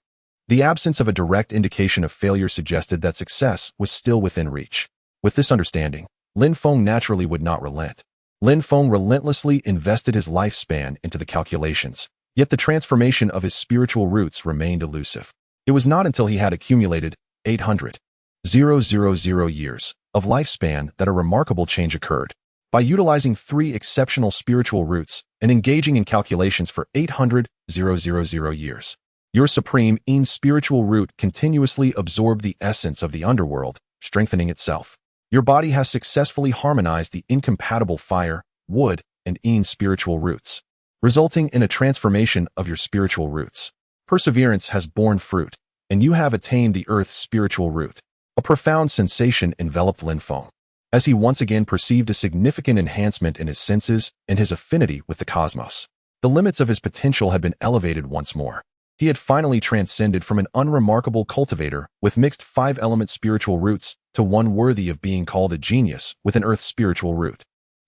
A: The absence of a direct indication of failure suggested that success was still within reach. With this understanding, Lin Feng naturally would not relent. Lin Feng relentlessly invested his lifespan into the calculations, yet the transformation of his spiritual roots remained elusive. It was not until he had accumulated 800,000 years of lifespan that a remarkable change occurred. By utilizing three exceptional spiritual roots and engaging in calculations for 800,000 years, your supreme yin spiritual root continuously absorbed the essence of the underworld, strengthening itself. Your body has successfully harmonized the incompatible fire, wood, and yin spiritual roots, resulting in a transformation of your spiritual roots. Perseverance has borne fruit, and you have attained the earth's spiritual root. A profound sensation enveloped Lin Feng, as he once again perceived a significant enhancement in his senses and his affinity with the cosmos. The limits of his potential had been elevated once more. He had finally transcended from an unremarkable cultivator with mixed five-element spiritual roots to one worthy of being called a genius with an earth spiritual root.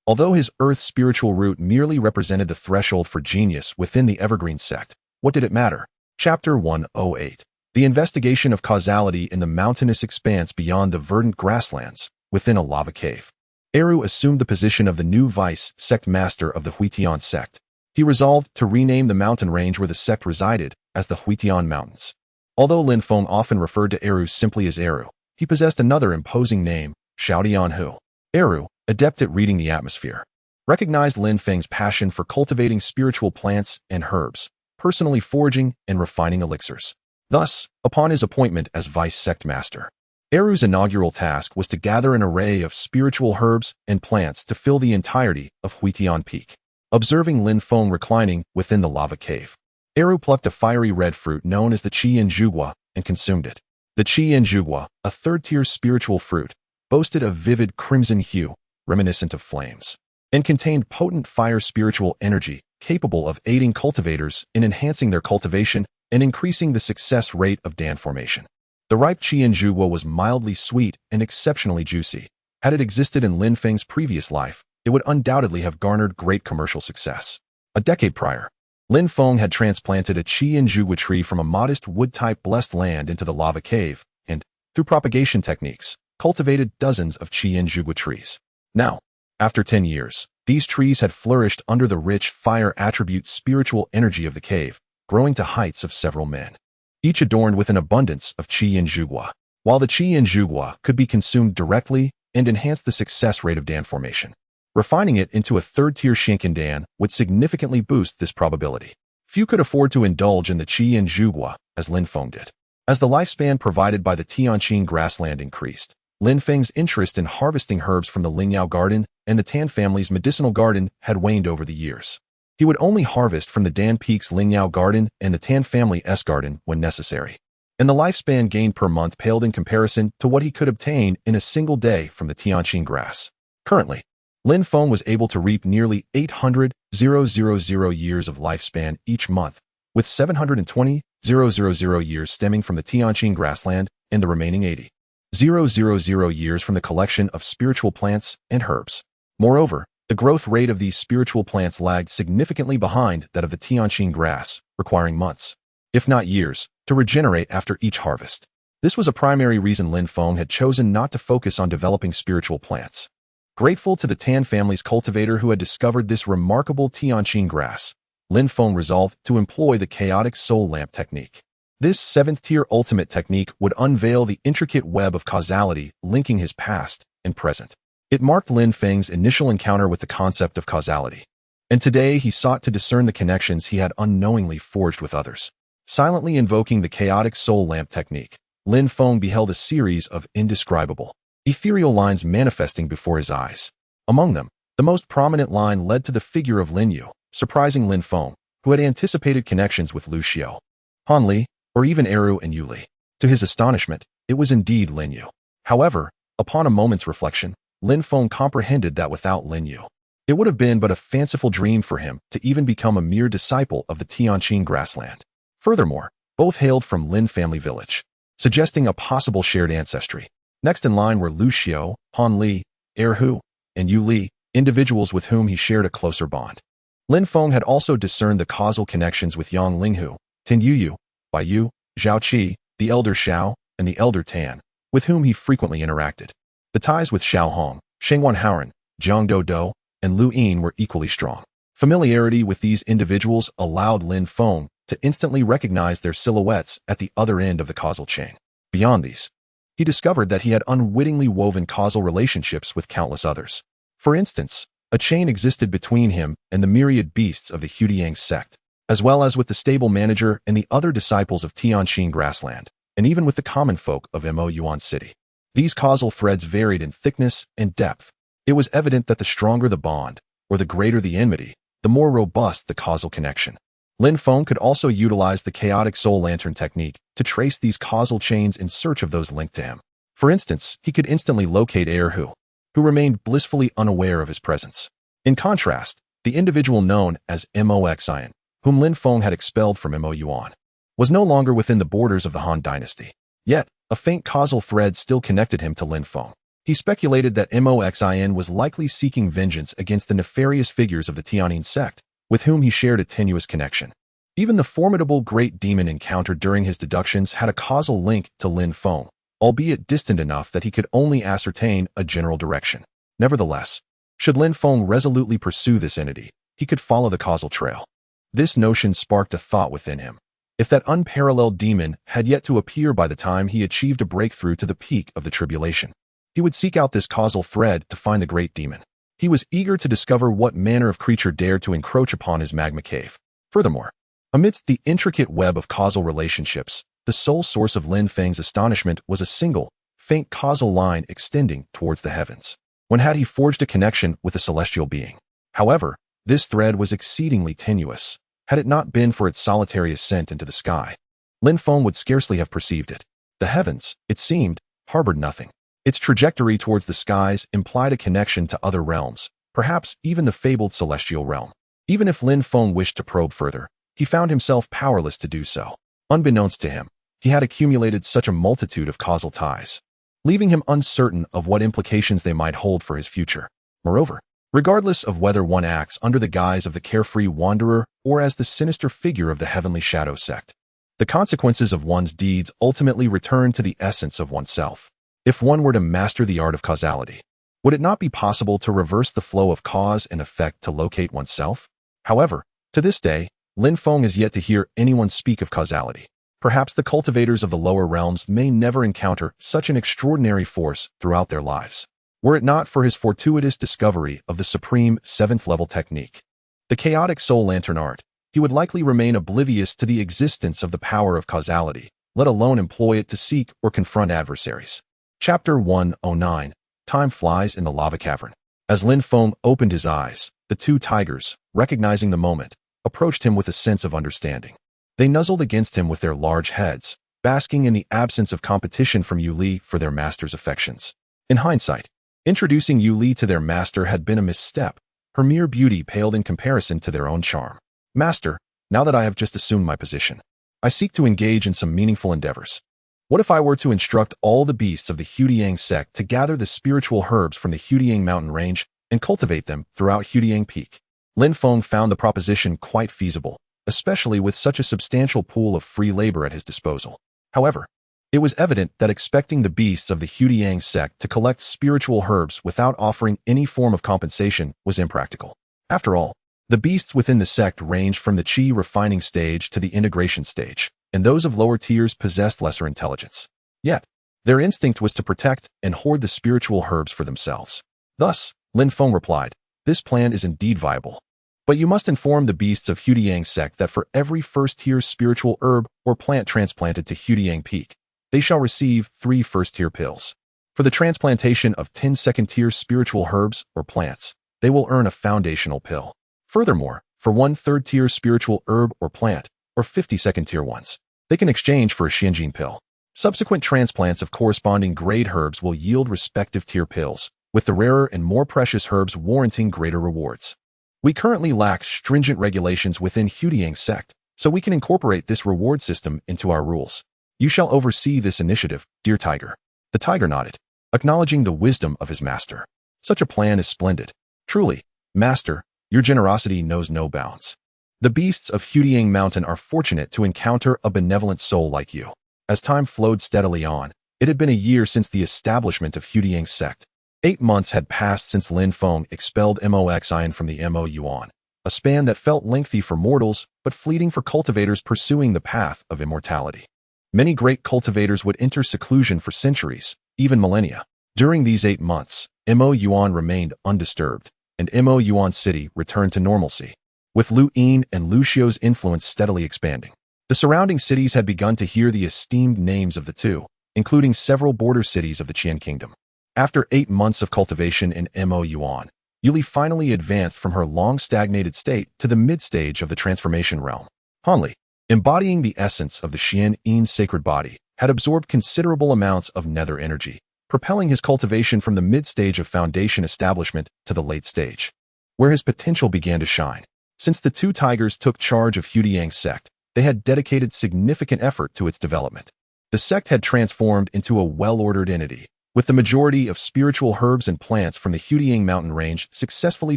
A: Although his earth spiritual root merely represented the threshold for genius within the Evergreen sect, what did it matter? Chapter 108. The investigation of causality in the mountainous expanse beyond the verdant grasslands, within a lava cave. Eru assumed the position of the new vice Sect Master of the Huitian sect. He resolved to rename the mountain range where the sect resided as the Huitian Mountains. Although Lin Feng often referred to Eru simply as Eru, he possessed another imposing name, Xiaodianhu. Eru, adept at reading the atmosphere, recognized Lin Feng's passion for cultivating spiritual plants and herbs, personally foraging and refining elixirs. Thus, upon his appointment as Vice Sect Master, Eru's inaugural task was to gather an array of spiritual herbs and plants to fill the entirety of Huitian Peak. Observing Lin Feng reclining within the lava cave, Eru plucked a fiery red fruit known as the Qi-yin-jugua and consumed it. The Qi-yin-jugua, a third-tier spiritual fruit, boasted a vivid crimson hue, reminiscent of flames, and contained potent fire spiritual energy capable of aiding cultivators in enhancing their cultivation and increasing the success rate of dan formation. The ripe Qi-yin-jugua was mildly sweet and exceptionally juicy. Had it existed in Lin Feng's previous life, it would undoubtedly have garnered great commercial success. A decade prior, Lin Feng had transplanted a Qi-yin-jugua tree from a modest wood-type blessed land into the lava cave and, through propagation techniques, cultivated dozens of Qi-yin-jugua trees. Now, after 10 years, these trees had flourished under the rich fire attribute spiritual energy of the cave, growing to heights of several men, each adorned with an abundance of Qi-yin-jugua. While the Qi-yin-jugua could be consumed directly and enhance the success rate of dan formation, refining it into a third-tier Shinken-dan would significantly boost this probability. Few could afford to indulge in the Qi-yin-jugua as Lin Feng did. As the lifespan provided by the Tianqing grassland increased, Lin Feng's interest in harvesting herbs from the Lingyao garden and the Tan family's medicinal garden had waned over the years. He would only harvest from the Dan Peak's Lingyao garden and the Tan family's garden when necessary, and the lifespan gained per month paled in comparison to what he could obtain in a single day from the Tianqing grass. Currently, Lin Feng was able to reap nearly 800,000 years of lifespan each month, with 720,000 years stemming from the Tianqing grassland and the remaining 80,000 years from the collection of spiritual plants and herbs. Moreover, the growth rate of these spiritual plants lagged significantly behind that of the Tianqing grass, requiring months, if not years, to regenerate after each harvest. This was a primary reason Lin Feng had chosen not to focus on developing spiritual plants. Grateful to the Tan family's cultivator who had discovered this remarkable Tianqing grass, Lin Feng resolved to employ the chaotic soul lamp technique. This seventh-tier ultimate technique would unveil the intricate web of causality linking his past and present. It marked Lin Feng's initial encounter with the concept of causality, and today he sought to discern the connections he had unknowingly forged with others. Silently invoking the chaotic soul lamp technique, Lin Feng beheld a series of indescribable, ethereal lines manifesting before his eyes. Among them, the most prominent line led to the figure of Lin Yu, surprising Lin Feng, who had anticipated connections with Lu Xiao, Han Li, or even Eru and Yu Li. To his astonishment, it was indeed Lin Yu. However, upon a moment's reflection, Lin Feng comprehended that without Lin Yu, it would have been but a fanciful dream for him to even become a mere disciple of the Tianqing grassland. Furthermore, both hailed from Lin family village, suggesting a possible shared ancestry. Next in line were Lu Xiao, Han Li, Hu, and Yu Li, individuals with whom he shared a closer bond. Lin Feng had also discerned the causal connections with Yang Linghu, Tin Yuyu, Bai Yu, Zhao Qi, the elder Xiao, and the elder Tan, with whom he frequently interacted. The ties with Xiao Hong, Shengwan Haoran, Zhang Dodo, and Lu Yin were equally strong. Familiarity with these individuals allowed Lin Feng to instantly recognize their silhouettes at the other end of the causal chain. Beyond these, he discovered that he had unwittingly woven causal relationships with countless others. For instance, a chain existed between him and the myriad beasts of the Hudiang sect, as well as with the stable manager and the other disciples of Tianqing grassland, and even with the common folk of Mo Yuan City. These causal threads varied in thickness and depth. It was evident that the stronger the bond, or the greater the enmity, the more robust the causal connection. Lin Feng could also utilize the chaotic soul lantern technique to trace these causal chains in search of those linked to him. For instance, he could instantly locate Hu, who remained blissfully unaware of his presence. In contrast, the individual known as Moxian, whom Lin Feng had expelled from Mo Yuan, was no longer within the borders of the Han dynasty. Yet, a faint causal thread still connected him to Lin Feng. He speculated that Moxian was likely seeking vengeance against the nefarious figures of the Tianqing sect, with whom he shared a tenuous connection. Even the formidable great demon encountered during his deductions had a causal link to Lin Feng, albeit distant enough that he could only ascertain a general direction. Nevertheless, should Lin Feng resolutely pursue this entity, he could follow the causal trail. This notion sparked a thought within him. If that unparalleled demon had yet to appear by the time he achieved a breakthrough to the peak of the tribulation, he would seek out this causal thread to find the great demon. He was eager to discover what manner of creature dared to encroach upon his magma cave. Furthermore, amidst the intricate web of causal relationships, the sole source of Lin Feng's astonishment was a single, faint causal line extending towards the heavens. When had he forged a connection with a celestial being? However, this thread was exceedingly tenuous. Had it not been for its solitary ascent into the sky, Lin Feng would scarcely have perceived it. The heavens, it seemed, harbored nothing. Its trajectory towards the skies implied a connection to other realms, perhaps even the fabled celestial realm. Even if Lin Feng wished to probe further, he found himself powerless to do so. Unbeknownst to him, he had accumulated such a multitude of causal ties, leaving him uncertain of what implications they might hold for his future. Moreover, regardless of whether one acts under the guise of the carefree wanderer or as the sinister figure of the Heavenly Shadow sect, the consequences of one's deeds ultimately return to the essence of oneself. If one were to master the art of causality, would it not be possible to reverse the flow of cause and effect to locate oneself? However, to this day, Lin Feng has yet to hear anyone speak of causality. Perhaps the cultivators of the lower realms may never encounter such an extraordinary force throughout their lives, were it not for his fortuitous discovery of the supreme seventh-level technique, the chaotic soul lantern art. He would likely remain oblivious to the existence of the power of causality, let alone employ it to seek or confront adversaries. Chapter 109. Time flies in the lava cavern. As Lin Feng opened his eyes, the two tigers, recognizing the moment, approached him with a sense of understanding. They nuzzled against him with their large heads, basking in the absence of competition from Yu Li for their master's affections. In hindsight, introducing Yu Li to their master had been a misstep. Her mere beauty paled in comparison to their own charm. Master, now that I have just assumed my position, I seek to engage in some meaningful endeavors. What if I were to instruct all the beasts of the Hudiang sect to gather the spiritual herbs from the Hudiang mountain range and cultivate them throughout Hudiang Peak? Lin Feng found the proposition quite feasible, especially with such a substantial pool of free labor at his disposal. However, it was evident that expecting the beasts of the Hudiang sect to collect spiritual herbs without offering any form of compensation was impractical. After all, the beasts within the sect ranged from the qi refining stage to the integration stage. and those of lower tiers possessed lesser intelligence. Yet, their instinct was to protect and hoard the spiritual herbs for themselves. Thus, Lin Feng replied, "This plan is indeed viable. But you must inform the beasts of Hudiang sect that for every first-tier spiritual herb or plant transplanted to Hudiang Peak, they shall receive 3 first-tier pills. For the transplantation of 10 second-tier spiritual herbs or plants, they will earn a foundational pill. Furthermore, for 1 third-tier spiritual herb or plant, or 50 second-tier ones, they can exchange for a Xianjin pill. Subsequent transplants of corresponding grade herbs will yield respective tier pills, with the rarer and more precious herbs warranting greater rewards. We currently lack stringent regulations within Hudiang sect, so we can incorporate this reward system into our rules. You shall oversee this initiative, dear Tiger." The tiger nodded, acknowledging the wisdom of his master. Such a plan is splendid. Truly, Master, your generosity knows no bounds. The beasts of Hudiang Mountain are fortunate to encounter a benevolent soul like you. As time flowed steadily on, it had been a year since the establishment of Hudiang sect. 8 months had passed since Lin Feng expelled Moxian from the Mo Yuan, a span that felt lengthy for mortals but fleeting for cultivators pursuing the path of immortality. Many great cultivators would enter seclusion for centuries, even millennia. During these 8 months, Mo Yuan remained undisturbed, and Mo Yuan City returned to normalcy, with Lu Yin and Lu Xiu's influence steadily expanding. The surrounding cities had begun to hear the esteemed names of the two, including several border cities of the Qian Kingdom. After 8 months of cultivation in Mo Yuan, Yuli finally advanced from her long-stagnated state to the mid-stage of the transformation realm. Hanli, embodying the essence of the Xian Yin sacred body, had absorbed considerable amounts of nether energy, propelling his cultivation from the mid-stage of foundation establishment to the late stage, where his potential began to shine. Since the 2 tigers took charge of Hudiang sect, they had dedicated significant effort to its development. The sect had transformed into a well-ordered entity, with the majority of spiritual herbs and plants from the Hudiang mountain range successfully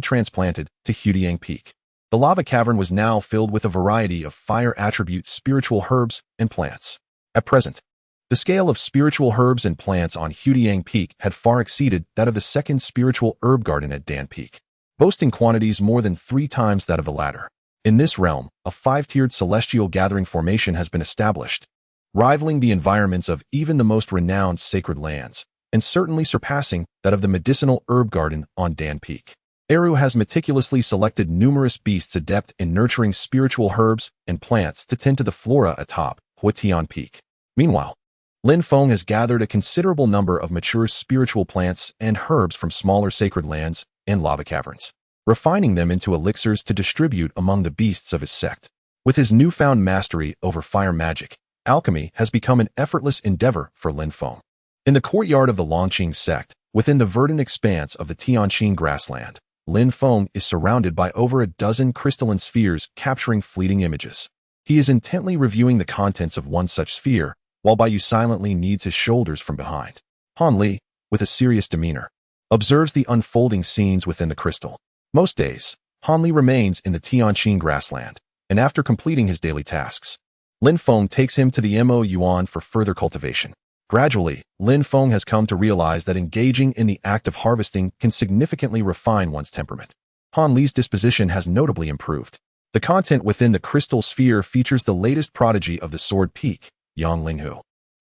A: transplanted to Hudiang Peak. The lava cavern was now filled with a variety of fire attribute spiritual herbs and plants. At present, the scale of spiritual herbs and plants on Hudiang Peak had far exceeded that of the second spiritual herb garden at Dan Peak, boasting quantities more than 3 times that of the latter. In this realm, a 5-tiered celestial gathering formation has been established, rivaling the environments of even the most renowned sacred lands, and certainly surpassing that of the medicinal herb garden on Dan Peak. Eru has meticulously selected numerous beasts adept in nurturing spiritual herbs and plants to tend to the flora atop Huitian Peak. Meanwhile, Lin Feng has gathered a considerable number of mature spiritual plants and herbs from smaller sacred lands and lava caverns, refining them into elixirs to distribute among the beasts of his sect. With his newfound mastery over fire magic, alchemy has become an effortless endeavor for Lin Feng. In the courtyard of the Longqing sect, within the verdant expanse of the Tianqing grassland, Lin Feng is surrounded by over a dozen crystalline spheres capturing fleeting images. He is intently reviewing the contents of one such sphere, while Baiyu silently kneads his shoulders from behind. Han Li, with a serious demeanor, observes the unfolding scenes within the crystal. Most days, Han Li remains in the Tianqing grassland, and after completing his daily tasks, Lin Feng takes him to the Mo Yuan for further cultivation. Gradually, Lin Feng has come to realize that engaging in the act of harvesting can significantly refine one's temperament. Han Li's disposition has notably improved. The content within the crystal sphere features the latest prodigy of the Sword Peak, Yang Linghu,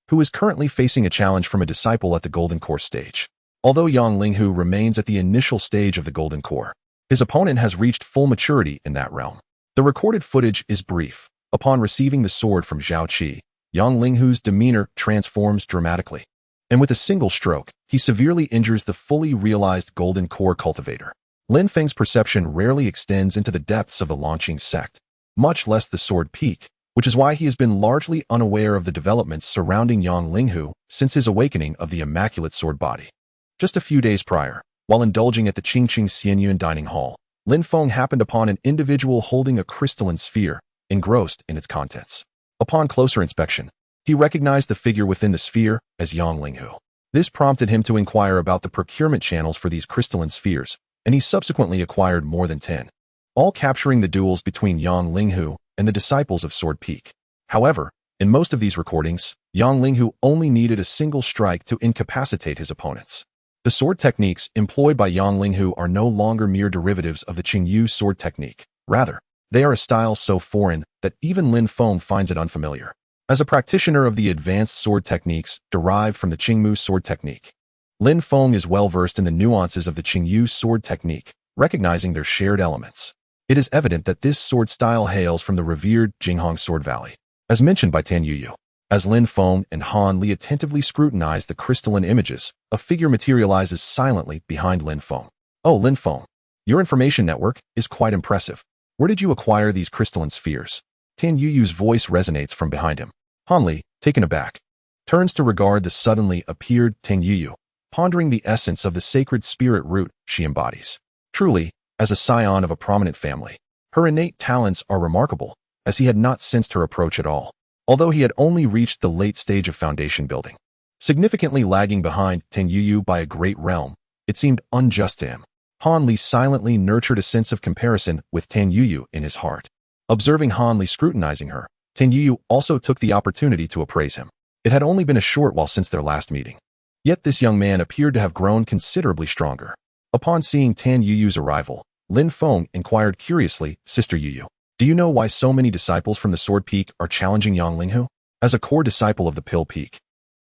A: who is currently facing a challenge from a disciple at the Golden Core stage. Although Yang Linghu remains at the initial stage of the Golden Core, his opponent has reached full maturity in that realm. The recorded footage is brief. Upon receiving the sword from Zhao Qi, Yang Linghu's demeanor transforms dramatically, and with a single stroke, he severely injures the fully realized Golden Core cultivator. Lin Feng's perception rarely extends into the depths of the Longqing sect, much less the Sword Peak, which is why he has been largely unaware of the developments surrounding Yang Linghu since his awakening of the Immaculate Sword Body. Just a few days prior, while indulging at the Qingqing Xianyuan dining hall, Lin Feng happened upon an individual holding a crystalline sphere, engrossed in its contents. Upon closer inspection, he recognized the figure within the sphere as Yang Linghu. This prompted him to inquire about the procurement channels for these crystalline spheres, and he subsequently acquired more than 10, all capturing the duels between Yang Linghu and the disciples of Sword Peak. However, in most of these recordings, Yang Linghu only needed a single strike to incapacitate his opponents. The sword techniques employed by Yang Linghu are no longer mere derivatives of the Qingyu sword technique. Rather, they are a style so foreign that even Lin Feng finds it unfamiliar. As a practitioner of the advanced sword techniques derived from the Qingmu sword technique, Lin Feng is well versed in the nuances of the Qingyu sword technique, recognizing their shared elements. It is evident that this sword style hails from the revered Jinghong Sword Valley, as mentioned by Tan Yuyu. As Lin Feng and Han Li attentively scrutinize the crystalline images, a figure materializes silently behind Lin Feng. Oh, Lin Feng, your information network is quite impressive. Where did you acquire these crystalline spheres? Tan Yuyu's voice resonates from behind him. Han Li, taken aback, turns to regard the suddenly appeared Tan Yuyu, pondering the essence of the sacred spirit root she embodies. Truly, as a scion of a prominent family, her innate talents are remarkable, as he had not sensed her approach at all, although he had only reached the late stage of foundation building. Significantly lagging behind Tan Yuyu by a great realm, it seemed unjust to him. Han Li silently nurtured a sense of comparison with Tan Yuyu in his heart. Observing Han Li scrutinizing her, Tan Yuyu also took the opportunity to appraise him. It had only been a short while since their last meeting. Yet this young man appeared to have grown considerably stronger. Upon seeing Tan Yuyu's arrival, Lin Feng inquired curiously, Sister Yuyu, do you know why so many disciples from the Sword Peak are challenging Yang Linghu? As a core disciple of the Pill Peak,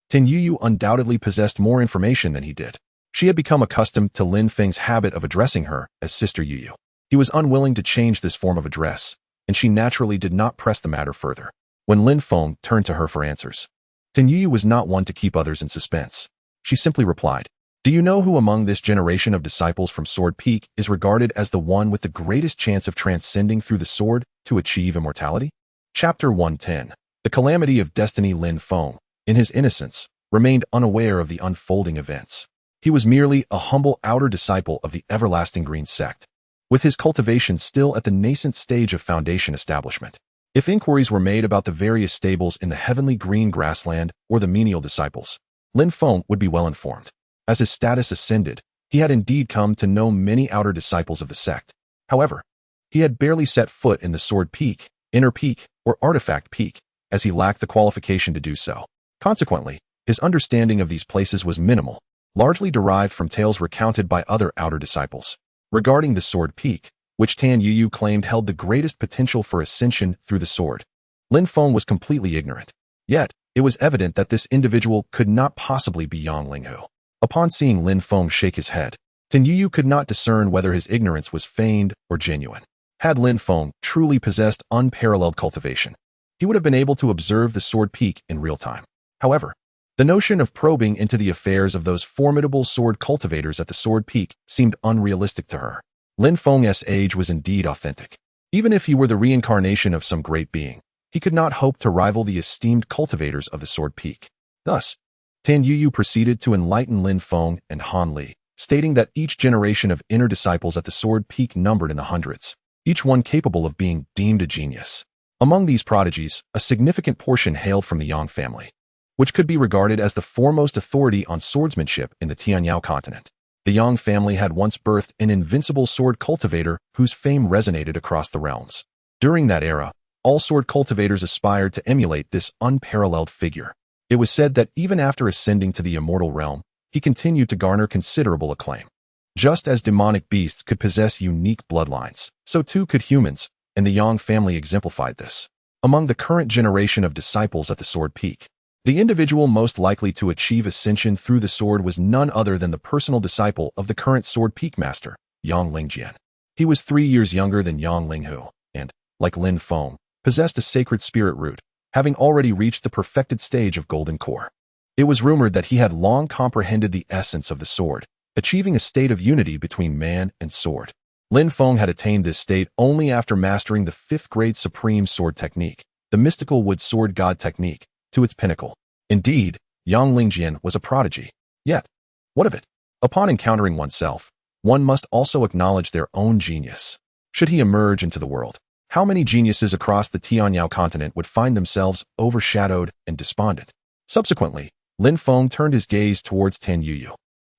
A: Tan Yuyu undoubtedly possessed more information than he did. She had become accustomed to Lin Feng's habit of addressing her as Sister Yuyu. He was unwilling to change this form of address, and she naturally did not press the matter further. When Lin Feng turned to her for answers, Tan Yuyu was not one to keep others in suspense. She simply replied, do you know who among this generation of disciples from Sword Peak is regarded as the one with the greatest chance of transcending through the sword to achieve immortality? Chapter 110. The Calamity of Destiny. Lin Feng, in his innocence, remained unaware of the unfolding events. He was merely a humble outer disciple of the Everlasting Green Sect, with his cultivation still at the nascent stage of foundation establishment. If inquiries were made about the various stables in the heavenly green grassland or the menial disciples, Lin Feng would be well informed. As his status ascended, he had indeed come to know many outer disciples of the sect. However, he had barely set foot in the Sword Peak, Inner Peak, or Artifact Peak, as he lacked the qualification to do so. Consequently, his understanding of these places was minimal, largely derived from tales recounted by other outer disciples. Regarding the Sword Peak, which Tan Yuyu claimed held the greatest potential for ascension through the sword, Lin Feng was completely ignorant. Yet, it was evident that this individual could not possibly be Yang Linghu. Upon seeing Lin Feng shake his head, Tan Yuyu could not discern whether his ignorance was feigned or genuine. Had Lin Feng truly possessed unparalleled cultivation, he would have been able to observe the Sword Peak in real time. However, the notion of probing into the affairs of those formidable sword cultivators at the Sword Peak seemed unrealistic to her. Lin Feng's age was indeed authentic. Even if he were the reincarnation of some great being, he could not hope to rival the esteemed cultivators of the Sword Peak. Thus, Tan Yuyu proceeded to enlighten Lin Feng and Han Li, stating that each generation of inner disciples at the Sword Peak numbered in the hundreds, each one capable of being deemed a genius. Among these prodigies, a significant portion hailed from the Yang family, which could be regarded as the foremost authority on swordsmanship in the Tianyao continent. The Yang family had once birthed an invincible sword cultivator whose fame resonated across the realms. During that era, all sword cultivators aspired to emulate this unparalleled figure. It was said that even after ascending to the immortal realm, he continued to garner considerable acclaim. Just as demonic beasts could possess unique bloodlines, so too could humans, and the Yang family exemplified this. Among the current generation of disciples at the Sword Peak, the individual most likely to achieve ascension through the sword was none other than the personal disciple of the current Sword Peak Master, Yang Lingjian. He was 3 years younger than Yang Linghu, and, like Lin Feng, possessed a sacred spirit root, having already reached the perfected stage of golden core. It was rumored that he had long comprehended the essence of the sword, achieving a state of unity between man and sword. Lin Feng had attained this state only after mastering the 5th grade supreme sword technique, the mystical wood sword god technique, to its pinnacle. Indeed, Yang Lingjian was a prodigy. Yet, what of it? Upon encountering oneself, one must also acknowledge their own genius. Should he emerge into the world, how many geniuses across the Tianyao continent would find themselves overshadowed and despondent? Subsequently, Lin Feng turned his gaze towards Tan Yuyu.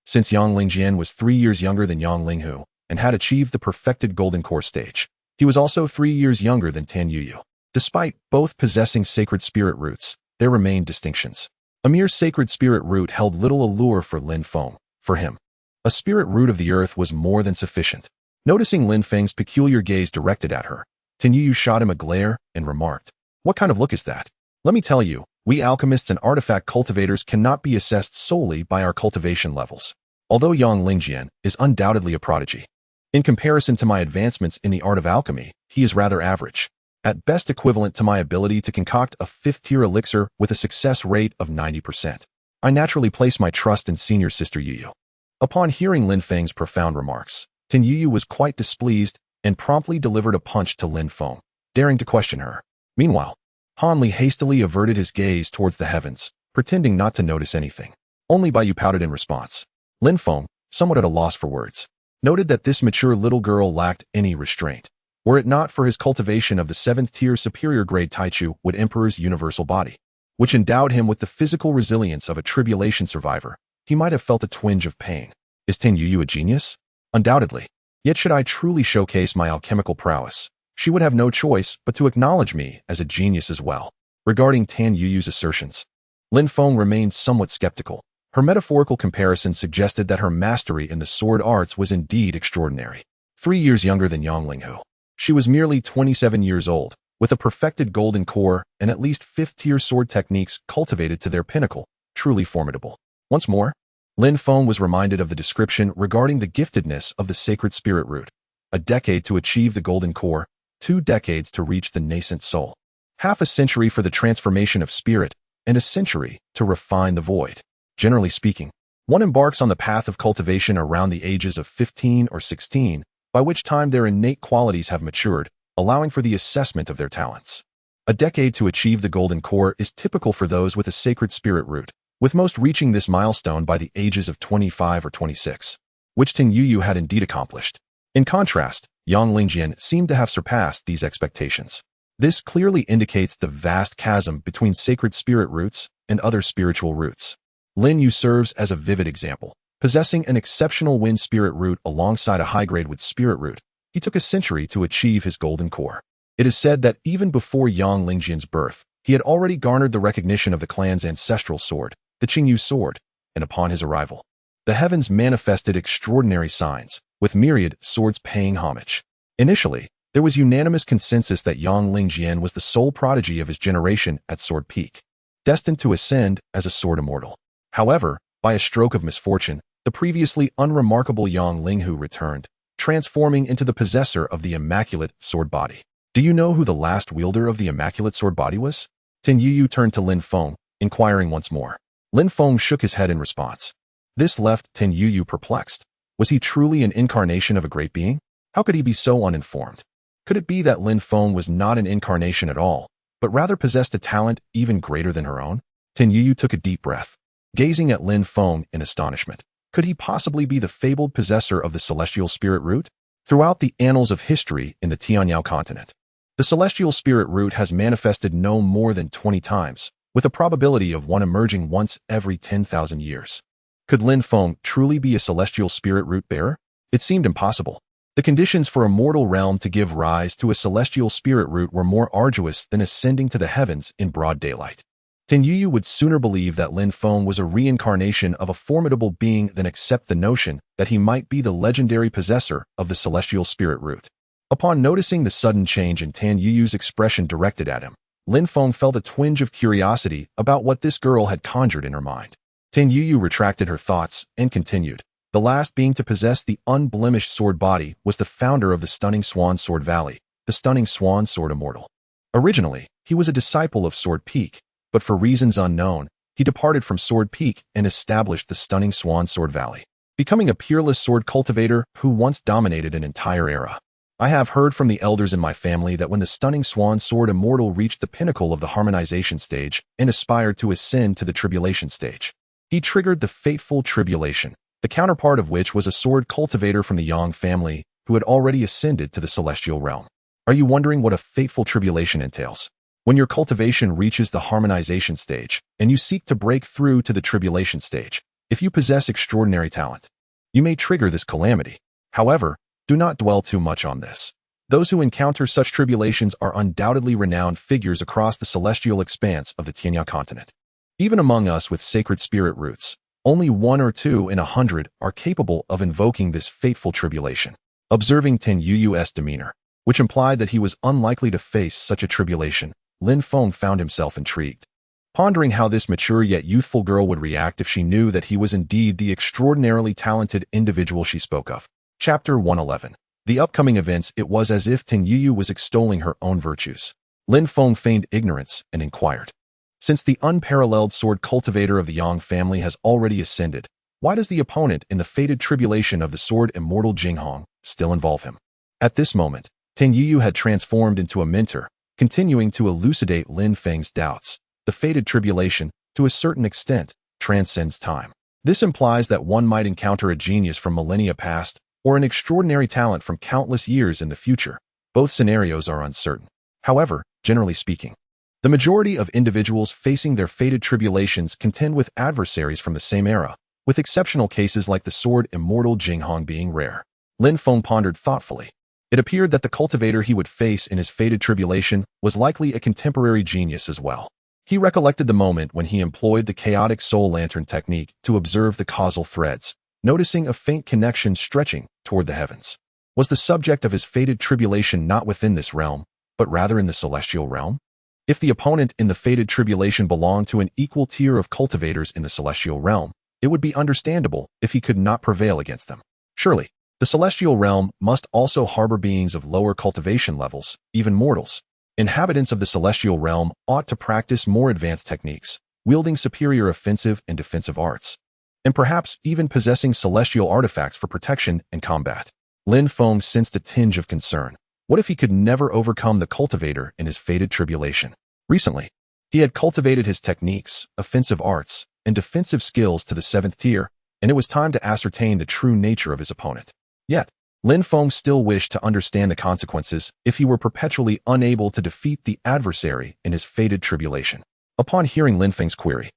A: Since Yang Lingjian was 3 years younger than Yang Linghu and had achieved the perfected golden core stage, he was also 3 years younger than Tan Yuyu. Despite both possessing sacred spirit roots, there remained distinctions. A mere sacred spirit root held little allure for Lin Feng. For him, a spirit root of the earth was more than sufficient. Noticing Lin Feng's peculiar gaze directed at her, Tan Yuyu shot him a glare and remarked, "What kind of look is that? Let me tell you, we alchemists and artifact cultivators cannot be assessed solely by our cultivation levels. Although Yang Lingjian is undoubtedly a prodigy, in comparison to my advancements in the art of alchemy, he is rather average. At best equivalent to my ability to concoct a 5th-tier elixir with a success rate of 90%. I naturally place my trust in senior sister Yuyu. Upon hearing Lin Feng's profound remarks, Tin Yuyu was quite displeased and promptly delivered a punch to Lin Feng, daring to question her. Meanwhile, Han Li hastily averted his gaze towards the heavens, pretending not to notice anything. Only Bai Yu pouted in response. Lin Feng, somewhat at a loss for words, noted that this mature little girl lacked any restraint. Were it not for his cultivation of the 7th-tier superior grade Taichu Wood Emperor's universal body, which endowed him with the physical resilience of a tribulation survivor, he might have felt a twinge of pain. Is Tin Yuyu a genius? Undoubtedly. Yet should I truly showcase my alchemical prowess, she would have no choice but to acknowledge me as a genius as well. Regarding Tan Yuyu's assertions, Lin Feng remained somewhat skeptical. Her metaphorical comparison suggested that her mastery in the sword arts was indeed extraordinary. 3 years younger than Yang Linghu, she was merely 27 years old, with a perfected golden core and at least 5th-tier sword techniques cultivated to their pinnacle, truly formidable. Once more, Lin Feng was reminded of the description regarding the giftedness of the sacred spirit root. A decade to achieve the golden core, 2 decades to reach the nascent soul. Half a century for the transformation of spirit, and a century to refine the void. Generally speaking, one embarks on the path of cultivation around the ages of 15 or 16, by which time their innate qualities have matured, allowing for the assessment of their talents. A decade to achieve the golden core is typical for those with a sacred spirit root, with most reaching this milestone by the ages of 25 or 26, which Tin Yuyu had indeed accomplished. In contrast, Yang Lingjian seemed to have surpassed these expectations. This clearly indicates the vast chasm between sacred spirit roots and other spiritual roots. Lin Yu serves as a vivid example. Possessing an exceptional wind spirit root alongside a high-grade wood spirit root, he took a century to achieve his golden core. It is said that even before Yang Lingjian's birth, he had already garnered the recognition of the clan's ancestral sword, the Qingyu sword, and upon his arrival, the heavens manifested extraordinary signs, with myriad swords paying homage. Initially, there was unanimous consensus that Yang Lingjian was the sole prodigy of his generation at sword peak, destined to ascend as a sword immortal. However, by a stroke of misfortune, the previously unremarkable Yang Linghu returned, transforming into the possessor of the immaculate sword body. Do you know who the last wielder of the immaculate sword body was? Tin Yuyu turned to Lin Feng, inquiring once more. Lin Feng shook his head in response. This left Tin Yuyu perplexed. Was he truly an incarnation of a great being? How could he be so uninformed? Could it be that Lin Feng was not an incarnation at all, but rather possessed a talent even greater than her own? Tin Yuyu took a deep breath, gazing at Lin Feng in astonishment. Could he possibly be the fabled possessor of the celestial spirit root? Throughout the annals of history in the Tianyao continent, the celestial spirit root has manifested no more than 20 times, with a probability of one emerging once every 10,000 years. Could Lin Feng truly be a celestial spirit root bearer? It seemed impossible. The conditions for a mortal realm to give rise to a celestial spirit root were more arduous than ascending to the heavens in broad daylight. Tin Yuyu would sooner believe that Lin Feng was a reincarnation of a formidable being than accept the notion that he might be the legendary possessor of the celestial spirit root. Upon noticing the sudden change in Tan Yuyu's expression directed at him, Lin Feng felt a twinge of curiosity about what this girl had conjured in her mind. Tan Yuyu retracted her thoughts and continued. The last being to possess the unblemished sword body was the founder of the Stunning Swan Sword Valley, the Stunning Swan Sword Immortal. Originally, he was a disciple of Sword Peak, but for reasons unknown, he departed from Sword Peak and established the Stunning Swan Sword Valley, becoming a peerless sword cultivator who once dominated an entire era. I have heard from the elders in my family that when the Stunning Swan Sword Immortal reached the pinnacle of the harmonization stage and aspired to ascend to the tribulation stage, he triggered the fateful tribulation, the counterpart of which was a sword cultivator from the Yang family who had already ascended to the celestial realm. Are you wondering what a fateful tribulation entails? When your cultivation reaches the harmonization stage and you seek to break through to the tribulation stage, if you possess extraordinary talent, you may trigger this calamity. However, do not dwell too much on this. Those who encounter such tribulations are undoubtedly renowned figures across the celestial expanse of the Tianyao continent. Even among us with sacred spirit roots, only 1 or 2 in 100 are capable of invoking this fateful tribulation. Observing Tin Yuyu's demeanor, which implied that he was unlikely to face such a tribulation, Lin Feng found himself intrigued, pondering how this mature yet youthful girl would react if she knew that he was indeed the extraordinarily talented individual she spoke of. Chapter 111. The upcoming events. It was as if Tin Yuyu was extolling her own virtues. Lin Feng feigned ignorance and inquired, since the unparalleled sword cultivator of the Yang family has already ascended, why does the opponent in the fated tribulation of the sword Immortal Jinghong still involve him? At this moment, Tin Yuyu had transformed into a mentor, continuing to elucidate Lin Feng's doubts. The fated tribulation, to a certain extent, transcends time. This implies that one might encounter a genius from millennia past or an extraordinary talent from countless years in the future. Both scenarios are uncertain. However, generally speaking, the majority of individuals facing their fated tribulations contend with adversaries from the same era, with exceptional cases like the sword Immortal Jinghong being rare. Lin Feng pondered thoughtfully. It appeared that the cultivator he would face in his fated tribulation was likely a contemporary genius as well. He recollected the moment when he employed the chaotic soul lantern technique to observe the causal threads, noticing a faint connection stretching toward the heavens. Was the subject of his fated tribulation not within this realm, but rather in the celestial realm? If the opponent in the fated tribulation belonged to an equal tier of cultivators in the celestial realm, it would be understandable if he could not prevail against them. Surely, the celestial realm must also harbor beings of lower cultivation levels, even mortals. Inhabitants of the celestial realm ought to practice more advanced techniques, wielding superior offensive and defensive arts, and perhaps even possessing celestial artifacts for protection and combat. Lin Feng sensed a tinge of concern. What if he could never overcome the cultivator in his fated tribulation? Recently, he had cultivated his techniques, offensive arts, and defensive skills to the 7th tier, and it was time to ascertain the true nature of his opponent. Yet, Lin Feng still wished to understand the consequences if he were perpetually unable to defeat the adversary in his fated tribulation. Upon hearing Lin Feng's query,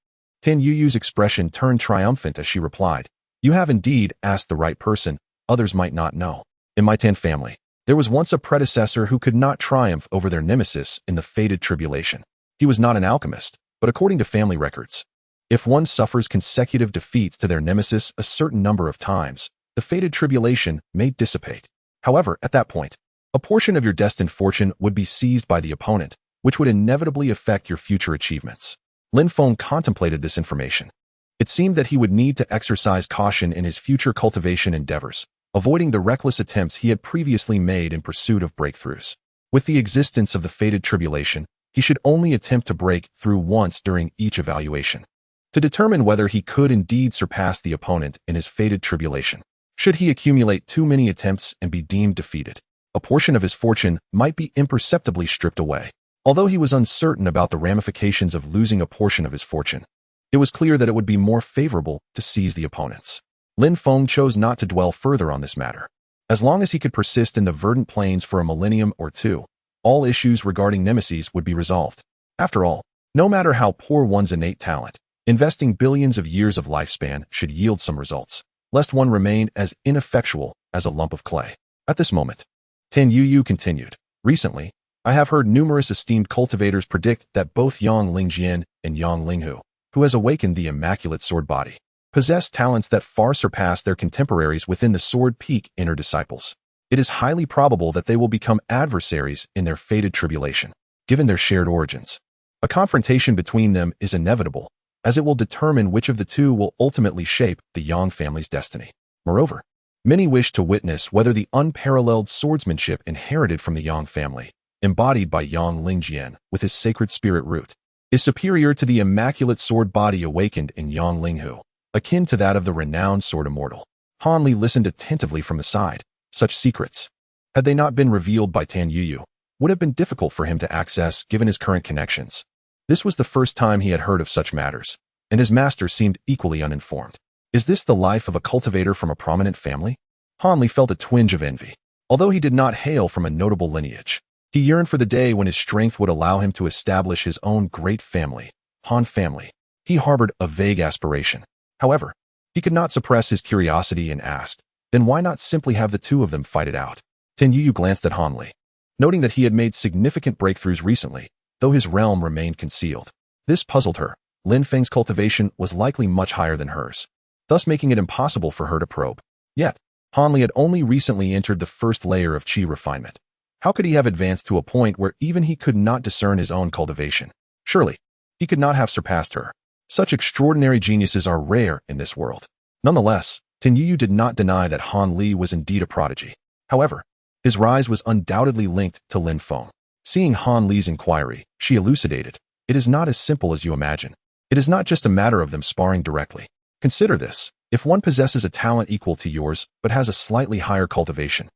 A: Tin Yuyu's expression turned triumphant as she replied, "You have indeed asked the right person. Others might not know. In my Tan family, there was once a predecessor who could not triumph over their nemesis in the fated tribulation. He was not an alchemist, but according to family records, if one suffers consecutive defeats to their nemesis a certain number of times, the fated tribulation may dissipate. However, at that point, a portion of your destined fortune would be seized by the opponent, which would inevitably affect your future achievements." Lin Feng contemplated this information. It seemed that he would need to exercise caution in his future cultivation endeavors, avoiding the reckless attempts he had previously made in pursuit of breakthroughs. With the existence of the fated tribulation, he should only attempt to break through once during each evaluation, to determine whether he could indeed surpass the opponent in his fated tribulation. Should he accumulate too many attempts and be deemed defeated, a portion of his fortune might be imperceptibly stripped away. Although he was uncertain about the ramifications of losing a portion of his fortune, it was clear that it would be more favorable to seize the opponents. Lin Feng chose not to dwell further on this matter. As long as he could persist in the verdant plains for a millennium or two, all issues regarding nemesis would be resolved. After all, no matter how poor one's innate talent, investing billions of years of lifespan should yield some results, lest one remain as ineffectual as a lump of clay. At this moment, Tin Yuyu continued, "Recently, I have heard numerous esteemed cultivators predict that both Yang Lingjian and Yang Linghu, who has awakened the immaculate sword body, possess talents that far surpass their contemporaries within the Sword Peak inner disciples. It is highly probable that they will become adversaries in their fated tribulation, given their shared origins. A confrontation between them is inevitable, as it will determine which of the two will ultimately shape the Yang family's destiny. Moreover, many wish to witness whether the unparalleled swordsmanship inherited from the Yang family, embodied by Yang Lingjian with his sacred spirit root, is superior to the immaculate sword body awakened in Yang Linghu, akin to that of the renowned sword Immortal." Han Li listened attentively from the side. Such secrets, had they not been revealed by Tan Yuyu, would have been difficult for him to access given his current connections. This was the first time he had heard of such matters, and his master seemed equally uninformed. Is this the life of a cultivator from a prominent family? Han Li felt a twinge of envy. Although he did not hail from a notable lineage, he yearned for the day when his strength would allow him to establish his own great family, Han family. He harbored a vague aspiration. However, he could not suppress his curiosity and asked, then why not simply have the two of them fight it out? Tin Yuyu glanced at Han Li, noting that he had made significant breakthroughs recently, though his realm remained concealed. This puzzled her. Lin Feng's cultivation was likely much higher than hers, thus making it impossible for her to probe. Yet, Han Li had only recently entered the first layer of qi refinement. How could he have advanced to a point where even he could not discern his own cultivation? Surely, he could not have surpassed her. Such extraordinary geniuses are rare in this world. Nonetheless, Tin Yu did not deny that Han Li was indeed a prodigy. However, his rise was undoubtedly linked to Lin Feng. Seeing Han Li's inquiry, she elucidated, "It is not as simple as you imagine. It is not just a matter of them sparring directly. Consider this. If one possesses a talent equal to yours but has a slightly higher cultivation,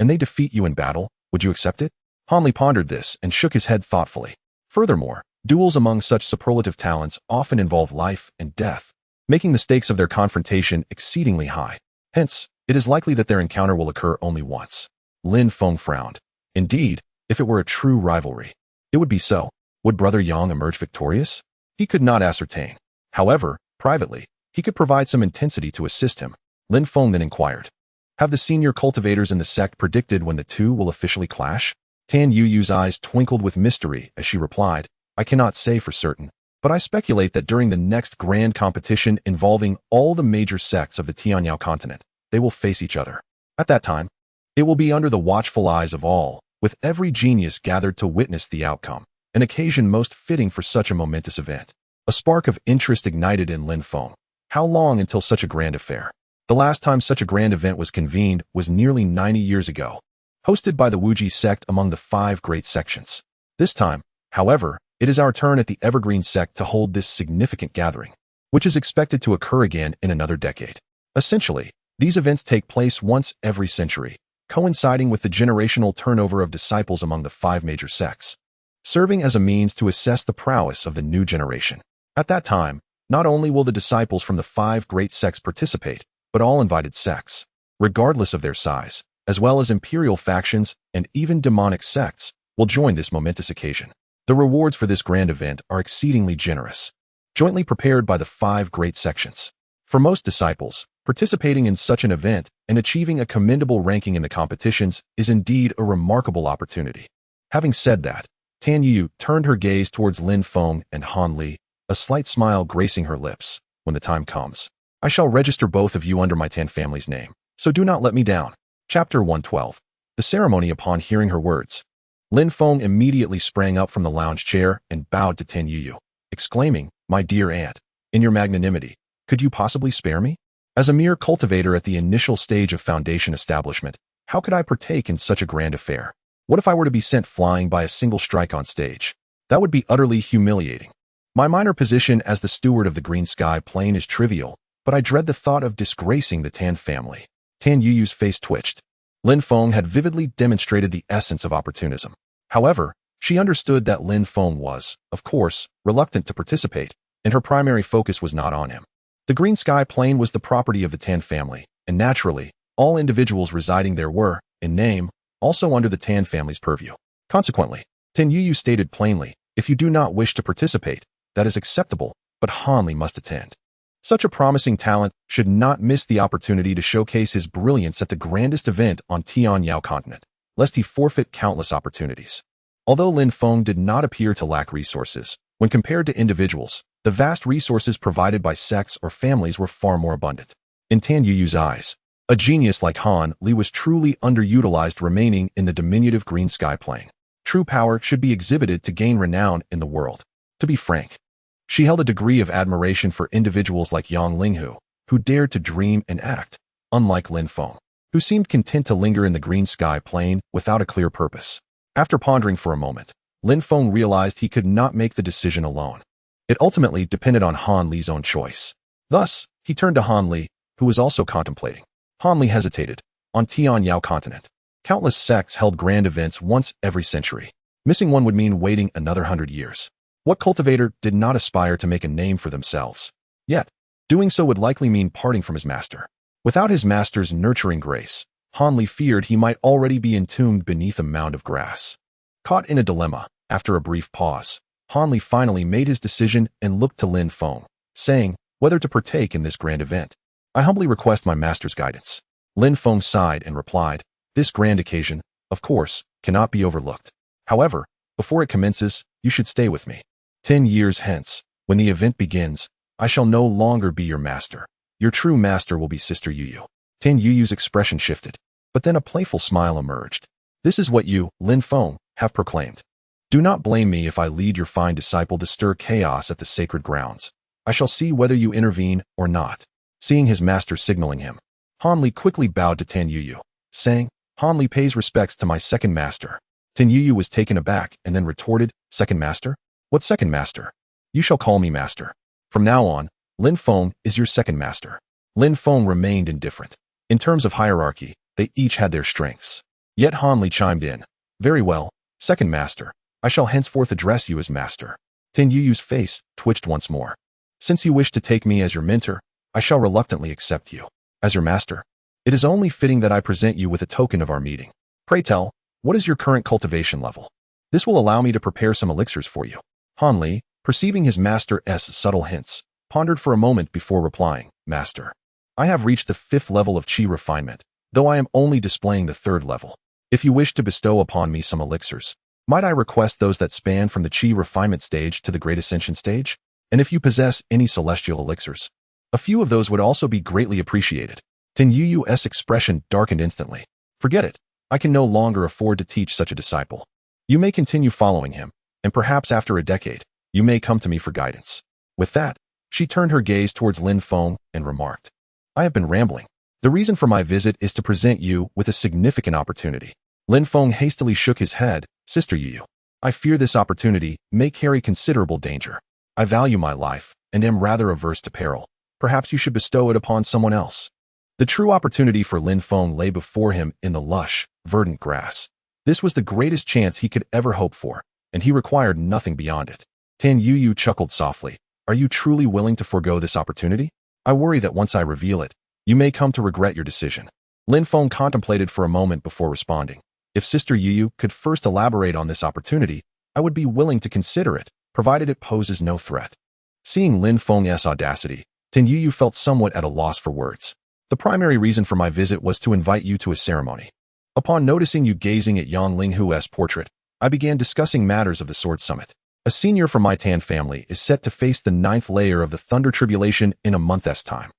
A: and they defeat you in battle, would you accept it?" Han Li pondered this and shook his head thoughtfully. Furthermore, duels among such superlative talents often involve life and death, making the stakes of their confrontation exceedingly high. Hence, it is likely that their encounter will occur only once. Lin Feng frowned. Indeed, if it were a true rivalry, it would be so. Would Brother Yang emerge victorious? He could not ascertain. However, privately, he could provide some intensity to assist him. Lin Feng then inquired, "Have the senior cultivators in the sect predicted when the two will officially clash?" Tan Yuyu's eyes twinkled with mystery as she replied, "I cannot say for certain, but I speculate that during the next grand competition involving all the major sects of the Tianyao continent, they will face each other. At that time, it will be under the watchful eyes of all, with every genius gathered to witness the outcome, an occasion most fitting for such a momentous event." A spark of interest ignited in Lin Feng. How long until such a grand affair? The last time such a grand event was convened was nearly 90 years ago, hosted by the Wuji sect among the 5 great sections. This time, however, it is our turn at the Evergreen sect to hold this significant gathering, which is expected to occur again in another decade. Essentially, these events take place once every century, coinciding with the generational turnover of disciples among the 5 major sects, serving as a means to assess the prowess of the new generation. At that time, not only will the disciples from the 5 great sects participate, but all invited sects, regardless of their size, as well as imperial factions and even demonic sects, will join this momentous occasion. The rewards for this grand event are exceedingly generous, jointly prepared by the 5 great sections. For most disciples, participating in such an event and achieving a commendable ranking in the competitions is indeed a remarkable opportunity. Having said that, Tan Yu turned her gaze towards Lin Feng and Han Li, a slight smile gracing her lips. "When the time comes, I shall register both of you under my Tan family's name, so do not let me down." Chapter 112. The ceremony. Upon hearing her words, Lin Feng immediately sprang up from the lounge chair and bowed to Tan Yu, exclaiming, "My dear aunt, in your magnanimity, could you possibly spare me? As a mere cultivator at the initial stage of foundation establishment, how could I partake in such a grand affair? What if I were to be sent flying by a single strike on stage? That would be utterly humiliating. My minor position as the steward of the Green Sky Plane is trivial, but I dread the thought of disgracing the Tan family." Tan Yuyu's face twitched. Lin Feng had vividly demonstrated the essence of opportunism. However, she understood that Lin Feng was, of course, reluctant to participate, and her primary focus was not on him. The Green Sky Plane was the property of the Tan family, and naturally, all individuals residing there were, in name, also under the Tan family's purview. Consequently, Tan Yu stated plainly, "If you do not wish to participate, that is acceptable, but Han Li must attend." Such a promising talent should not miss the opportunity to showcase his brilliance at the grandest event on Tianyao continent, lest he forfeit countless opportunities. Although Lin Feng did not appear to lack resources, when compared to individuals, the vast resources provided by sects or families were far more abundant. In Tan Yuyu's eyes, a genius like Han Li was truly underutilized, remaining in the diminutive Green Sky Plane. True power should be exhibited to gain renown in the world. To be frank, she held a degree of admiration for individuals like Yang Linghu, who dared to dream and act, unlike Lin Feng, who seemed content to linger in the Green Sky Plane without a clear purpose. After pondering for a moment, Lin Feng realized he could not make the decision alone. It ultimately depended on Han Li's own choice. Thus, he turned to Han Li, who was also contemplating. Han Li hesitated. On Tianyao continent, countless sects held grand events once every century. Missing one would mean waiting another 100 years. What cultivator did not aspire to make a name for themselves? Yet, doing so would likely mean parting from his master. Without his master's nurturing grace, Han Li feared he might already be entombed beneath a mound of grass. Caught in a dilemma, after a brief pause, Han Li finally made his decision and looked to Lin Feng, saying, "Whether to partake in this grand event, I humbly request my master's guidance." Lin Feng sighed and replied, "This grand occasion, of course, cannot be overlooked. However, before it commences, you should stay with me. 10 years hence, when the event begins, I shall no longer be your master. Your true master will be Sister Yuyu." Tan Yuyu's expression shifted, but then a playful smile emerged. This is what you, Lin Feng, have proclaimed. Do not blame me if I lead your fine disciple to stir chaos at the sacred grounds. I shall see whether you intervene or not. Seeing his master signaling him, Han Li quickly bowed to Tan Yuyu, saying, Han Li pays respects to my second master. Tan Yuyu was taken aback and then retorted, Second master? What second master? You shall call me master. From now on, Lin Feng is your second master. Lin Feng remained indifferent. In terms of hierarchy, they each had their strengths. Yet Han Li chimed in, Very well, second master. I shall henceforth address you as master. Tan Yuyu's face twitched once more. Since you wish to take me as your mentor, I shall reluctantly accept you. As your master, it is only fitting that I present you with a token of our meeting. Pray tell, what is your current cultivation level? This will allow me to prepare some elixirs for you. Han Li, perceiving his master's subtle hints, pondered for a moment before replying, Master, I have reached the 5th level of Qi refinement, though I am only displaying the 3rd level. If you wish to bestow upon me some elixirs, might I request those that span from the Qi refinement stage to the Great Ascension stage? And if you possess any celestial elixirs, a few of those would also be greatly appreciated. Tan Yuyu's expression darkened instantly. Forget it. I can no longer afford to teach such a disciple. You may continue following him, and perhaps after a decade, you may come to me for guidance. With that, she turned her gaze towards Lin Feng and remarked, I have been rambling. The reason for my visit is to present you with a significant opportunity. Lin Feng hastily shook his head, Sister Yuyu, I fear this opportunity may carry considerable danger. I value my life, and am rather averse to peril. Perhaps you should bestow it upon someone else. The true opportunity for Lin Feng lay before him in the lush, verdant grass. This was the greatest chance he could ever hope for, and he required nothing beyond it. Tan Yuyu chuckled softly. Are you truly willing to forego this opportunity? I worry that once I reveal it, you may come to regret your decision. Lin Feng contemplated for a moment before responding. If Sister Yuyu could first elaborate on this opportunity, I would be willing to consider it, provided it poses no threat. Seeing Lin Feng's audacity, Tan Yuyu felt somewhat at a loss for words. The primary reason for my visit was to invite you to a ceremony. Upon noticing you gazing at Yang Linghu's portrait, I began discussing matters of the Sword Summit. A senior from my Tan family is set to face the 9th layer of the Thunder Tribulation in a month's time.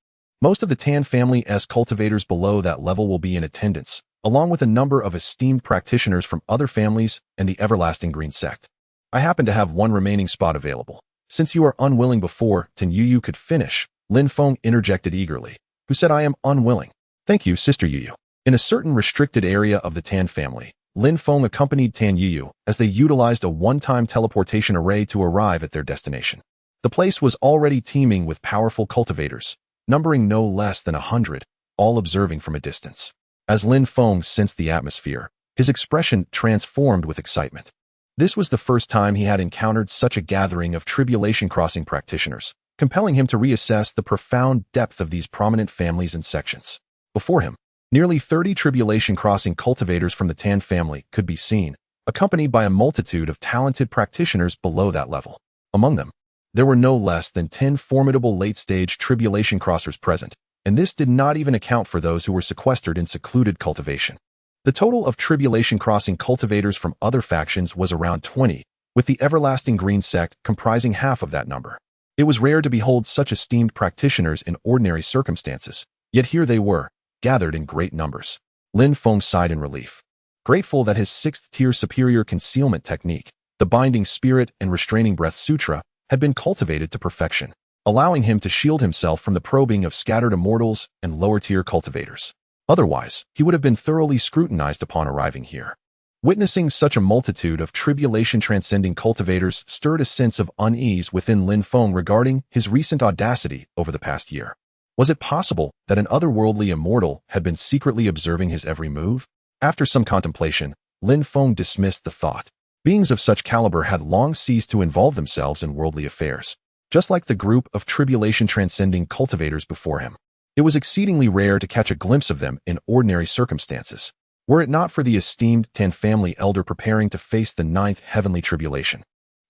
A: Most of the Tan family's cultivators below that level will be in attendance, along with a number of esteemed practitioners from other families and the Everlasting Green Sect. I happen to have one remaining spot available. Since you are unwilling before Tan Yuyu could finish, Lin Feng interjected eagerly, who said I am unwilling. Thank you, Sister Yuyu. In a certain restricted area of the Tan family, Lin Feng accompanied Tan Yuyu as they utilized a one-time teleportation array to arrive at their destination. The place was already teeming with powerful cultivators, numbering no less than 100, all observing from a distance. As Lin Feng sensed the atmosphere, his expression transformed with excitement. This was the first time he had encountered such a gathering of tribulation crossing practitioners, compelling him to reassess the profound depth of these prominent families and sections. Before him, nearly 30 tribulation crossing cultivators from the Tan family could be seen, accompanied by a multitude of talented practitioners below that level. Among them, there were no less than 10 formidable late-stage tribulation crossers present, and this did not even account for those who were sequestered in secluded cultivation. The total of tribulation crossing cultivators from other factions was around 20, with the Everlasting Green Sect comprising half of that number. It was rare to behold such esteemed practitioners in ordinary circumstances, yet here they were, gathered in great numbers. Lin Feng sighed in relief. Grateful that his 6th-tier superior concealment technique, the Binding Spirit and Restraining Breath Sutra, had been cultivated to perfection, allowing him to shield himself from the probing of scattered immortals and lower-tier cultivators. Otherwise, he would have been thoroughly scrutinized upon arriving here. Witnessing such a multitude of tribulation-transcending cultivators stirred a sense of unease within Lin Feng regarding his recent audacity over the past year. Was it possible that an otherworldly immortal had been secretly observing his every move? After some contemplation, Lin Feng dismissed the thought. Beings of such caliber had long ceased to involve themselves in worldly affairs, just like the group of tribulation-transcending cultivators before him. It was exceedingly rare to catch a glimpse of them in ordinary circumstances, were it not for the esteemed Tan family elder preparing to face the 9th heavenly tribulation.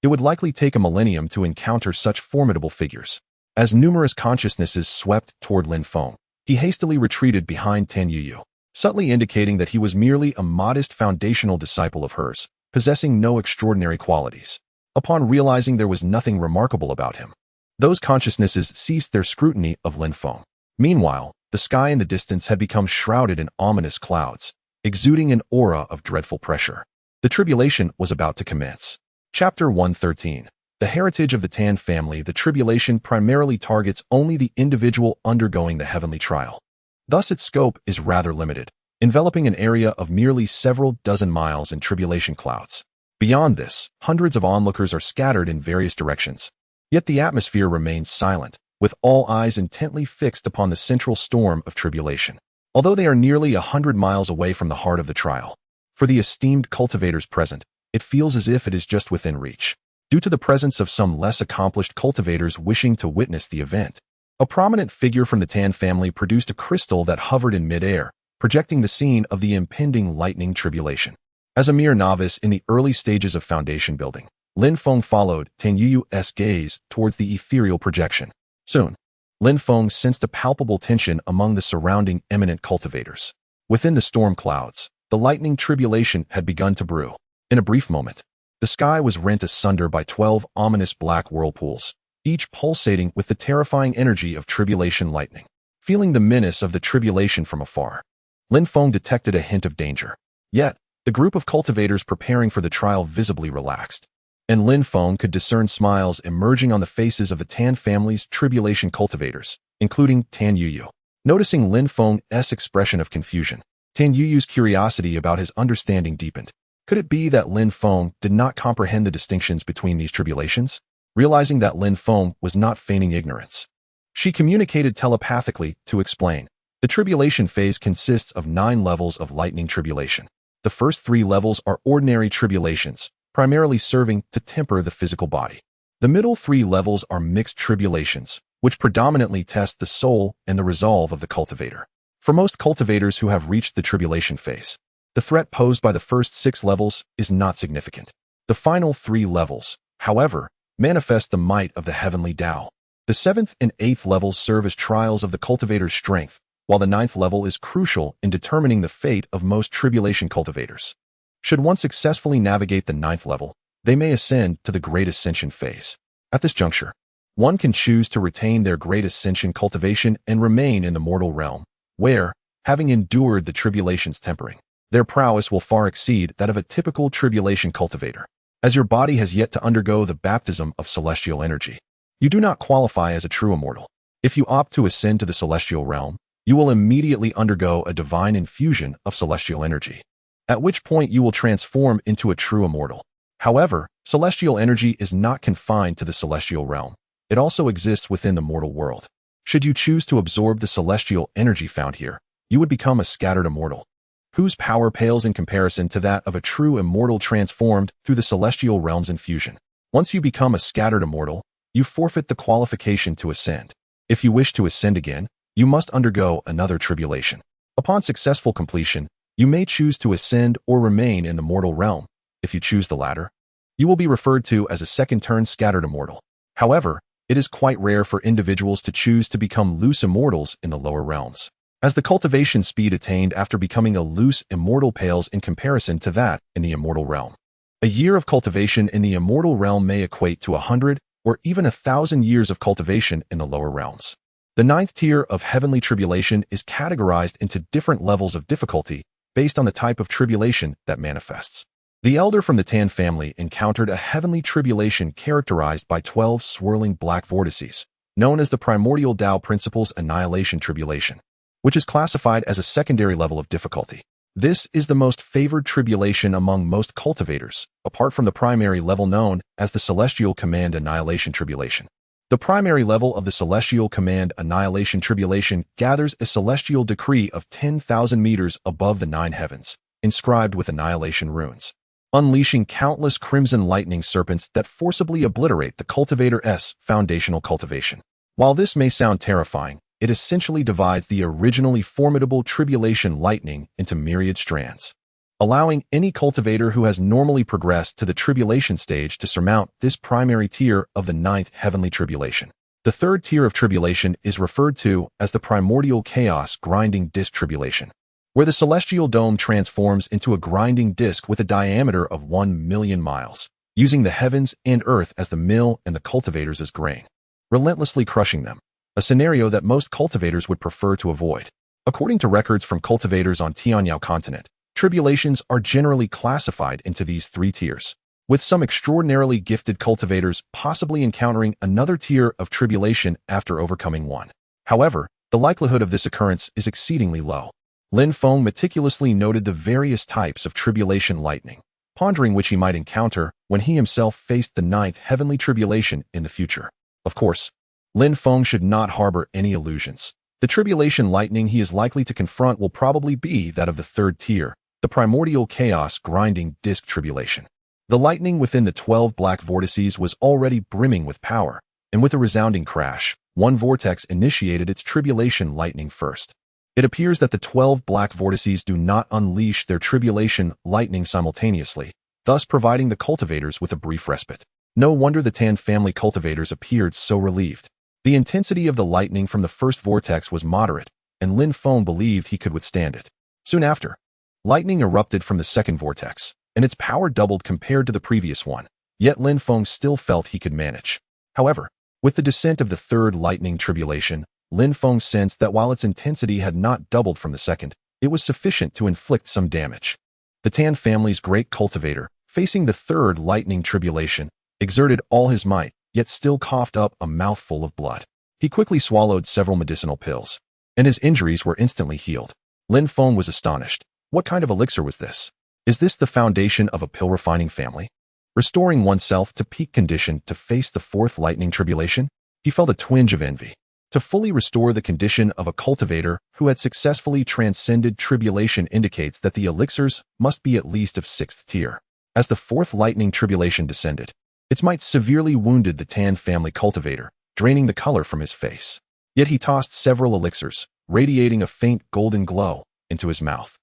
A: It would likely take a millennium to encounter such formidable figures. As numerous consciousnesses swept toward Lin Feng, he hastily retreated behind Tan Yuyu, subtly indicating that he was merely a modest foundational disciple of hers, possessing no extraordinary qualities. Upon realizing there was nothing remarkable about him, those consciousnesses ceased their scrutiny of Lin Feng. Meanwhile, the sky in the distance had become shrouded in ominous clouds, exuding an aura of dreadful pressure. The tribulation was about to commence. Chapter 113. The heritage of the Tan family. The tribulation primarily targets only the individual undergoing the heavenly trial. Thus its scope is rather limited, enveloping an area of merely several dozen miles in tribulation clouds. Beyond this, hundreds of onlookers are scattered in various directions. Yet the atmosphere remains silent, with all eyes intently fixed upon the central storm of tribulation. Although they are nearly 100 miles away from the heart of the trial, for the esteemed cultivators present, it feels as if it is just within reach, due to the presence of some less accomplished cultivators wishing to witness the event. A prominent figure from the Tan family produced a crystal that hovered in midair, projecting the scene of the impending lightning tribulation. As a mere novice in the early stages of foundation building, Lin Feng followed Tan Yuyu's gaze towards the ethereal projection. Soon, Lin Feng sensed a palpable tension among the surrounding eminent cultivators. Within the storm clouds, the lightning tribulation had begun to brew. In a brief moment, the sky was rent asunder by 12 ominous black whirlpools, each pulsating with the terrifying energy of tribulation lightning. Feeling the menace of the tribulation from afar, Lin Feng detected a hint of danger. Yet, the group of cultivators preparing for the trial visibly relaxed, and Lin Feng could discern smiles emerging on the faces of the Tan family's tribulation cultivators, including Tan Yuyu. Noticing Lin Feng's expression of confusion, Tan Yuyu's curiosity about his understanding deepened. Could it be that Lin Feng did not comprehend the distinctions between these tribulations? Realizing that Lin Feng was not feigning ignorance, she communicated telepathically to explain. The tribulation phase consists of 9 levels of lightning tribulation. The first 3 levels are ordinary tribulations, primarily serving to temper the physical body. The middle 3 levels are mixed tribulations, which predominantly test the soul and the resolve of the cultivator. For most cultivators who have reached the tribulation phase, the threat posed by the first 6 levels is not significant. The final 3 levels, however, manifest the might of the heavenly Tao. The 7th and 8th levels serve as trials of the cultivator's strength, while the 9th level is crucial in determining the fate of most tribulation cultivators. Should one successfully navigate the 9th level, they may ascend to the Great Ascension phase. At this juncture, one can choose to retain their Great Ascension cultivation and remain in the mortal realm, where, having endured the tribulation's tempering, their prowess will far exceed that of a typical tribulation cultivator. As your body has yet to undergo the baptism of celestial energy, you do not qualify as a true immortal. If you opt to ascend to the celestial realm, you will immediately undergo a divine infusion of celestial energy, at which point you will transform into a true immortal. However, celestial energy is not confined to the celestial realm. It also exists within the mortal world. Should you choose to absorb the celestial energy found here, you would become a scattered immortal, whose power pales in comparison to that of a true immortal transformed through the celestial realm's infusion. Once you become a scattered immortal, you forfeit the qualification to ascend. If you wish to ascend again, you must undergo another tribulation. Upon successful completion, you may choose to ascend or remain in the mortal realm. If you choose the latter, you will be referred to as a second-turn scattered immortal. However, it is quite rare for individuals to choose to become loose immortals in the lower realms, as the cultivation speed attained after becoming a loose immortal pales in comparison to that in the immortal realm. A year of cultivation in the immortal realm may equate to 100 or even 1,000 years of cultivation in the lower realms. The 9th tier of heavenly tribulation is categorized into different levels of difficulty based on the type of tribulation that manifests. The elder from the Tan family encountered a heavenly tribulation characterized by 12 swirling black vortices, known as the primordial Tao principle's annihilation tribulation, which is classified as a secondary level of difficulty. This is the most favored tribulation among most cultivators, apart from the primary level known as the Celestial Command Annihilation Tribulation. The primary level of the Celestial Command Annihilation Tribulation gathers a celestial decree of 10,000 meters above the 9 heavens, inscribed with annihilation runes, unleashing countless crimson lightning serpents that forcibly obliterate the cultivator's foundational cultivation. While this may sound terrifying, it essentially divides the originally formidable tribulation lightning into myriad strands, allowing any cultivator who has normally progressed to the tribulation stage to surmount this primary tier of the 9th heavenly tribulation. The 3rd tier of tribulation is referred to as the primordial chaos grinding disk tribulation, where the celestial dome transforms into a grinding disk with a diameter of 1 million miles, using the heavens and earth as the mill and the cultivators as grain, relentlessly crushing them, a scenario that most cultivators would prefer to avoid. According to records from cultivators on Tianyao continent, Tribulations are generally classified into these three tiers, with some extraordinarily gifted cultivators possibly encountering another tier of tribulation after overcoming one. However, the likelihood of this occurrence is exceedingly low. Lin Feng meticulously noted the various types of tribulation lightning, pondering which he might encounter when he himself faced the ninth heavenly tribulation in the future. Of course, Lin Feng should not harbor any illusions. The tribulation lightning he is likely to confront will probably be that of the third tier, the primordial chaos grinding disk tribulation. The lightning within the 12 black vortices was already brimming with power, and with a resounding crash, one vortex initiated its tribulation lightning first. It appears that the 12 black vortices do not unleash their tribulation lightning simultaneously, thus providing the cultivators with a brief respite. No wonder the Tan family cultivators appeared so relieved. The intensity of the lightning from the first vortex was moderate, and Lin Feng believed he could withstand it. Soon after, lightning erupted from the second vortex, and its power doubled compared to the previous one, yet Lin Feng still felt he could manage. However, with the descent of the third lightning tribulation, Lin Feng sensed that while its intensity had not doubled from the second, it was sufficient to inflict some damage. The Tan family's great cultivator, facing the third lightning tribulation, exerted all his might, yet still coughed up a mouthful of blood. He quickly swallowed several medicinal pills, and his injuries were instantly healed. Lin Feng was astonished. What kind of elixir was this? Is this the foundation of a pill-refining family? Restoring oneself to peak condition to face the fourth lightning tribulation? He felt a twinge of envy. To fully restore the condition of a cultivator who had successfully transcended tribulation indicates that the elixirs must be at least of 6th tier. As the fourth lightning tribulation descended, its might severely wounded the Tan family cultivator, draining the color from his face. Yet he tossed several elixirs, radiating a faint golden glow, into his mouth,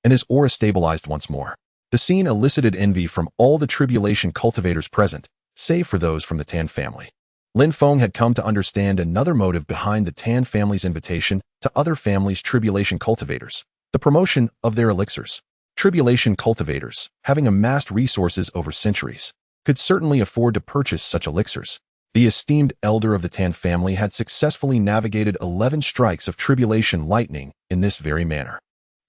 A: and his aura stabilized once more. The scene elicited envy from all the tribulation cultivators present, save for those from the Tan family. Lin Feng had come to understand another motive behind the Tan family's invitation to other families' tribulation cultivators, the promotion of their elixirs. Tribulation cultivators, having amassed resources over centuries, could certainly afford to purchase such elixirs. The esteemed elder of the Tan family had successfully navigated 11 strikes of tribulation lightning in this very manner.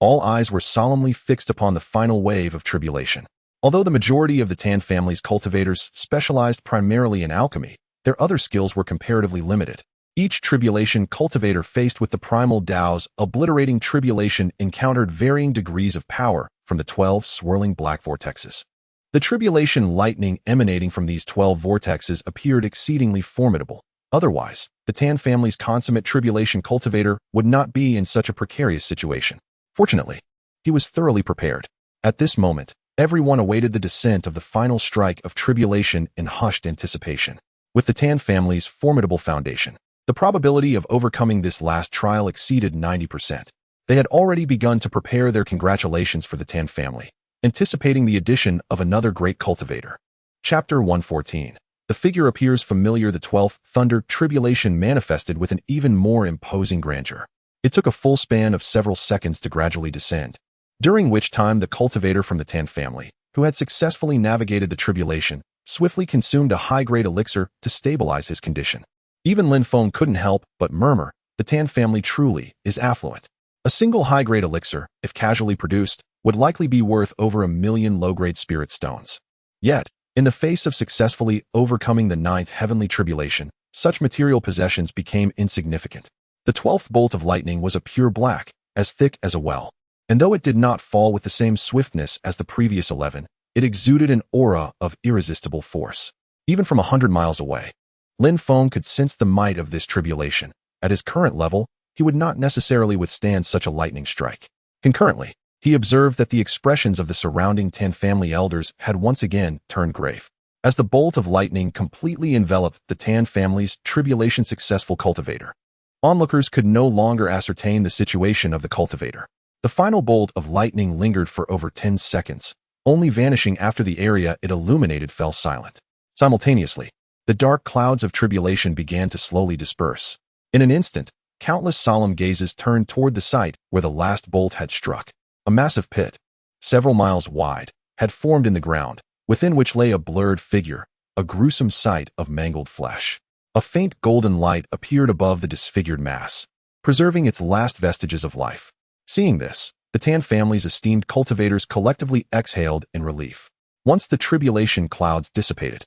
A: All eyes were solemnly fixed upon the final wave of tribulation. Although the majority of the Tan family's cultivators specialized primarily in alchemy, their other skills were comparatively limited. Each tribulation cultivator faced with the primal Tao's obliterating tribulation encountered varying degrees of power from the 12 swirling black vortexes. The tribulation lightning emanating from these 12 vortexes appeared exceedingly formidable. Otherwise, the Tan family's consummate tribulation cultivator would not be in such a precarious situation. Fortunately, he was thoroughly prepared. At this moment, everyone awaited the descent of the final strike of tribulation in hushed anticipation. With the Tan family's formidable foundation, the probability of overcoming this last trial exceeded 90%. They had already begun to prepare their congratulations for the Tan family, anticipating the addition of another great cultivator. Chapter 114. The figure appears familiar. The 12th thunder tribulation manifested with an even more imposing grandeur. It took a full span of several seconds to gradually descend, during which time the cultivator from the Tan family, who had successfully navigated the tribulation, swiftly consumed a high-grade elixir to stabilize his condition. Even Lin Feng couldn't help but murmur, the Tan family truly is affluent. A single high-grade elixir, if casually produced, would likely be worth over 1 million low-grade spirit stones. Yet, in the face of successfully overcoming the 9th heavenly tribulation, such material possessions became insignificant. The 12th bolt of lightning was a pure black, as thick as a well, and though it did not fall with the same swiftness as the previous 11, it exuded an aura of irresistible force. Even from 100 miles away, Lin Feng could sense the might of this tribulation. At his current level, he would not necessarily withstand such a lightning strike. Concurrently, he observed that the expressions of the surrounding Tan family elders had once again turned grave, as the bolt of lightning completely enveloped the Tan family's tribulation-successful cultivator. Onlookers could no longer ascertain the situation of the cultivator. The final bolt of lightning lingered for over 10 seconds, only vanishing after the area it illuminated fell silent. Simultaneously, the dark clouds of tribulation began to slowly disperse. In an instant, countless solemn gazes turned toward the site where the last bolt had struck. A massive pit, several miles wide, had formed in the ground, within which lay a blurred figure, a gruesome sight of mangled flesh. A faint golden light appeared above the disfigured mass, preserving its last vestiges of life. Seeing this, The Tan family's esteemed cultivators collectively exhaled in relief. Once the tribulation clouds dissipated,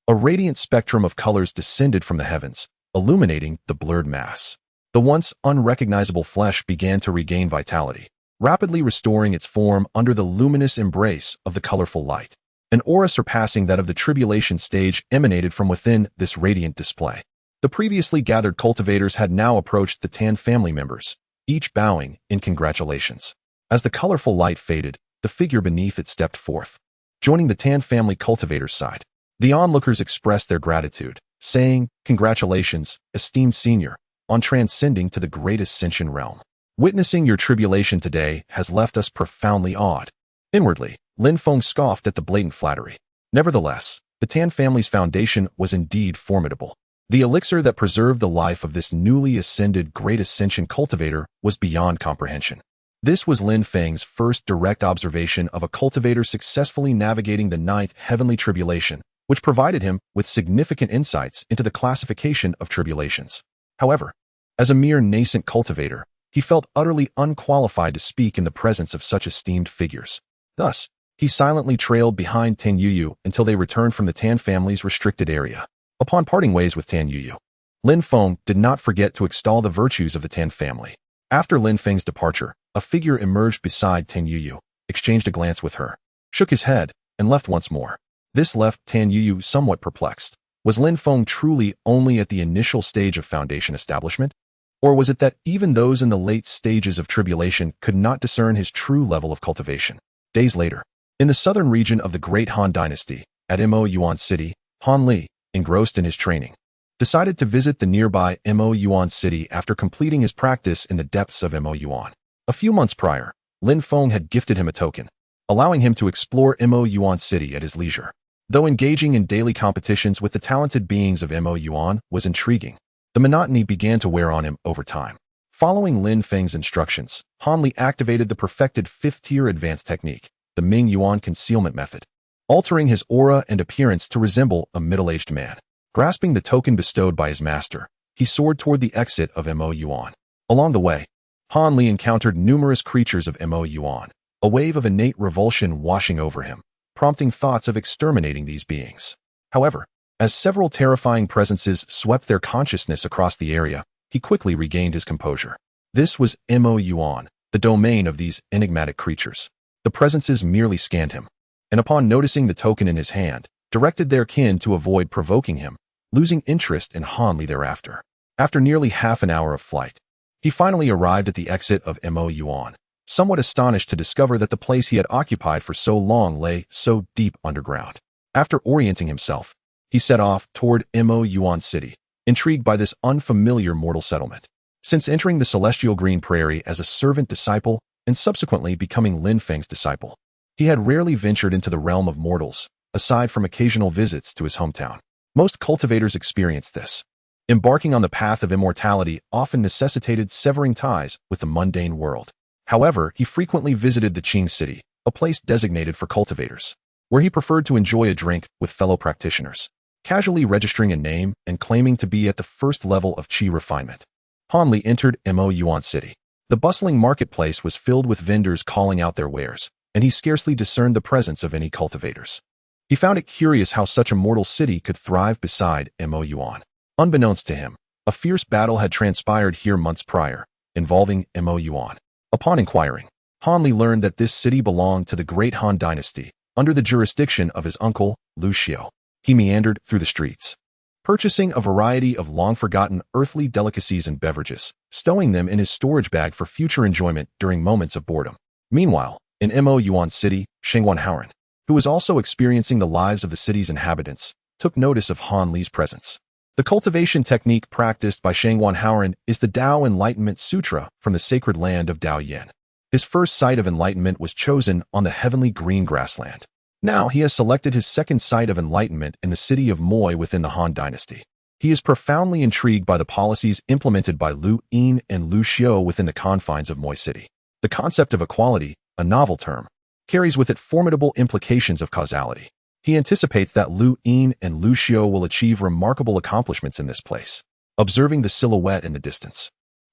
A: a radiant spectrum of colors descended from the heavens, illuminating the blurred mass. The once unrecognizable flesh began to regain vitality, rapidly restoring its form under the luminous embrace of the colorful light. An aura surpassing that of the tribulation stage emanated from within this radiant display. The previously gathered cultivators had now approached the Tan family members, each bowing in congratulations. As the colorful light faded, the figure beneath it stepped forth, joining the Tan family cultivators' side. The onlookers expressed their gratitude, saying, "Congratulations, esteemed senior, on transcending to the great ascension realm. Witnessing your tribulation today has left us profoundly awed." Inwardly, Lin Feng scoffed at the blatant flattery. Nevertheless, the Tan family's foundation was indeed formidable. The elixir that preserved the life of this newly ascended great ascension cultivator was beyond comprehension. This was Lin Feng's first direct observation of a cultivator successfully navigating the ninth heavenly tribulation, which provided him with significant insights into the classification of tribulations. However, as a mere nascent cultivator, he felt utterly unqualified to speak in the presence of such esteemed figures. Thus, he silently trailed behind Tan Yuyu until they returned from the Tan family's restricted area. Upon parting ways with Tan Yuyu, Lin Feng did not forget to extol the virtues of the Tan family. After Lin Feng's departure, a figure emerged beside Tan Yuyu, exchanged a glance with her, shook his head, and left once more. This left Tan Yuyu somewhat perplexed. Was Lin Feng truly only at the initial stage of foundation establishment? Or was it that even those in the late stages of tribulation could not discern his true level of cultivation? Days later, in the southern region of the Great Han Dynasty, at Mo Yuan City, Han Li, engrossed in his training, decided to visit the nearby Mo Yuan City after completing his practice in the depths of Mo Yuan. A few months prior, Lin Feng had gifted him a token, allowing him to explore Mo Yuan City at his leisure. Though engaging in daily competitions with the talented beings of Mo Yuan was intriguing, the monotony began to wear on him over time. Following Lin Feng's instructions, Han Li activated the perfected 5th-tier advanced technique, the Ming Yuan concealment method, altering his aura and appearance to resemble a middle-aged man. Grasping the token bestowed by his master, he soared toward the exit of Mo Yuan. Along the way, Han Li encountered numerous creatures of Mo Yuan, a wave of innate revulsion washing over him, prompting thoughts of exterminating these beings. However, as several terrifying presences swept their consciousness across the area, he quickly regained his composure. This was Mo Yuan, the domain of these enigmatic creatures. The presences merely scanned him, and upon noticing the token in his hand, directed their kin to avoid provoking him, losing interest in Han Li thereafter. After nearly half an hour of flight, he finally arrived at the exit of Mo Yuan, somewhat astonished to discover that the place he had occupied for so long lay so deep underground. After orienting himself, he set off toward Mo Yuan City, intrigued by this unfamiliar mortal settlement. Since entering the celestial green prairie as a servant disciple and subsequently becoming Lin Feng's disciple, he had rarely ventured into the realm of mortals, aside from occasional visits to his hometown. Most cultivators experienced this. Embarking on the path of immortality often necessitated severing ties with the mundane world. However, he frequently visited the Qing city, a place designated for cultivators, where he preferred to enjoy a drink with fellow practitioners, casually registering a name and claiming to be at the first level of qi refinement. Han Li entered Mo Yuan City. The bustling marketplace was filled with vendors calling out their wares, and he scarcely discerned the presence of any cultivators. He found it curious how such a mortal city could thrive beside Mo Yuan. Unbeknownst to him, a fierce battle had transpired here months prior, involving Mo Yuan. Upon inquiring, Han Li learned that this city belonged to the Great Han Dynasty, under the jurisdiction of his uncle, Lu Xiao. He meandered through the streets, purchasing a variety of long-forgotten earthly delicacies and beverages, stowing them in his storage bag for future enjoyment during moments of boredom. Meanwhile, in Mo Yuan City, Shengwan Haoran, who was also experiencing the lives of the city's inhabitants, took notice of Han Li's presence. The cultivation technique practiced by Shengwan Haoran is the Tao Enlightenment Sutra from the sacred land of Taoyin. His first site of enlightenment was chosen on the heavenly green grassland. Now he has selected his second site of enlightenment in the city of Moy within the Han Dynasty. He is profoundly intrigued by the policies implemented by Lu Yin and Lu Xiao within the confines of Moy City. The concept of equality, a novel term, carries with it formidable implications of causality. He anticipates that Lu Yin and Lu Xiao will achieve remarkable accomplishments in this place. Observing the silhouette in the distance,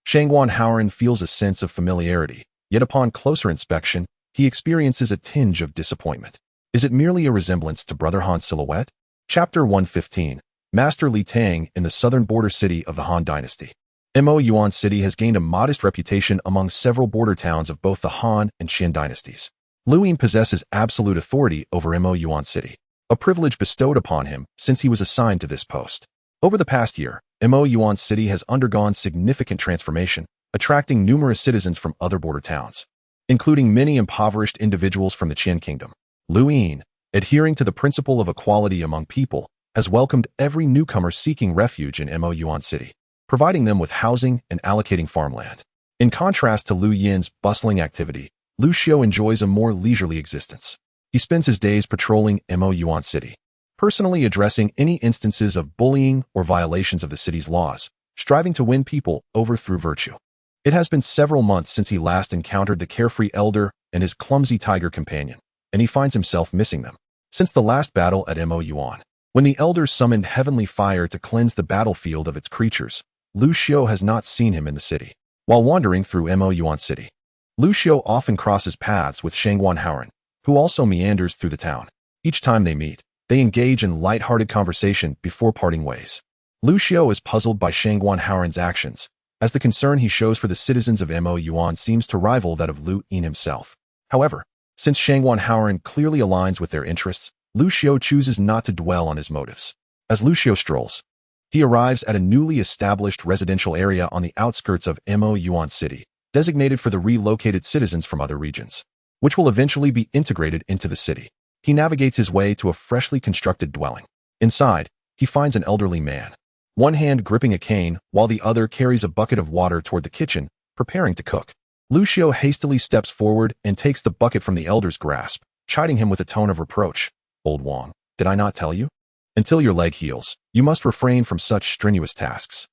A: Shengwan Haoran feels a sense of familiarity, Yet upon closer inspection, he experiences a tinge of disappointment. Is it merely a resemblance to Brother Han's silhouette? Chapter 115. Master Li Tang in the southern border city of the Han Dynasty. Mo Yuan City has gained a modest reputation among several border towns of both the Han and Qin dynasties. Lu Yin possesses absolute authority over Mo Yuan City, a privilege bestowed upon him since he was assigned to this post. Over the past year, Mo Yuan City has undergone significant transformation, attracting numerous citizens from other border towns, including many impoverished individuals from the Qin kingdom. Lu Yin, adhering to the principle of equality among people, has welcomed every newcomer seeking refuge in Mo Yuan City, providing them with housing and allocating farmland. In contrast to Lu Yin's bustling activity, Lu Xiu enjoys a more leisurely existence. He spends his days patrolling Mo Yuan City, personally addressing any instances of bullying or violations of the city's laws, striving to win people over through virtue. It has been several months since he last encountered the carefree elder and his clumsy tiger companion, and he finds himself missing them. Since the last battle at Mo Yuan, when the elders summoned heavenly fire to cleanse the battlefield of its creatures, Lu Xiu has not seen him in the city. While wandering through Mo Yuan City, Lu Xiu often crosses paths with Shangguan Haoran, who also meanders through the town. Each time they meet, they engage in light-hearted conversation before parting ways. Lu Xiu is puzzled by Shangguan Haoran's actions, as the concern he shows for the citizens of Mo Yuan seems to rival that of Lu Yin himself. However, since Shangguan Haoran clearly aligns with their interests, Lu Xiu chooses not to dwell on his motives. As Lu Xiu strolls, he arrives at a newly established residential area on the outskirts of Mo Yuan City, designated for the relocated citizens from other regions, which will eventually be integrated into the city. He navigates his way to a freshly constructed dwelling. Inside, he finds an elderly man, one hand gripping a cane while the other carries a bucket of water toward the kitchen, preparing to cook. Lu Xiu hastily steps forward and takes the bucket from the elder's grasp, chiding him with a tone of reproach. Old Wang, did I not tell you? Until your leg heals, you must refrain from such strenuous tasks.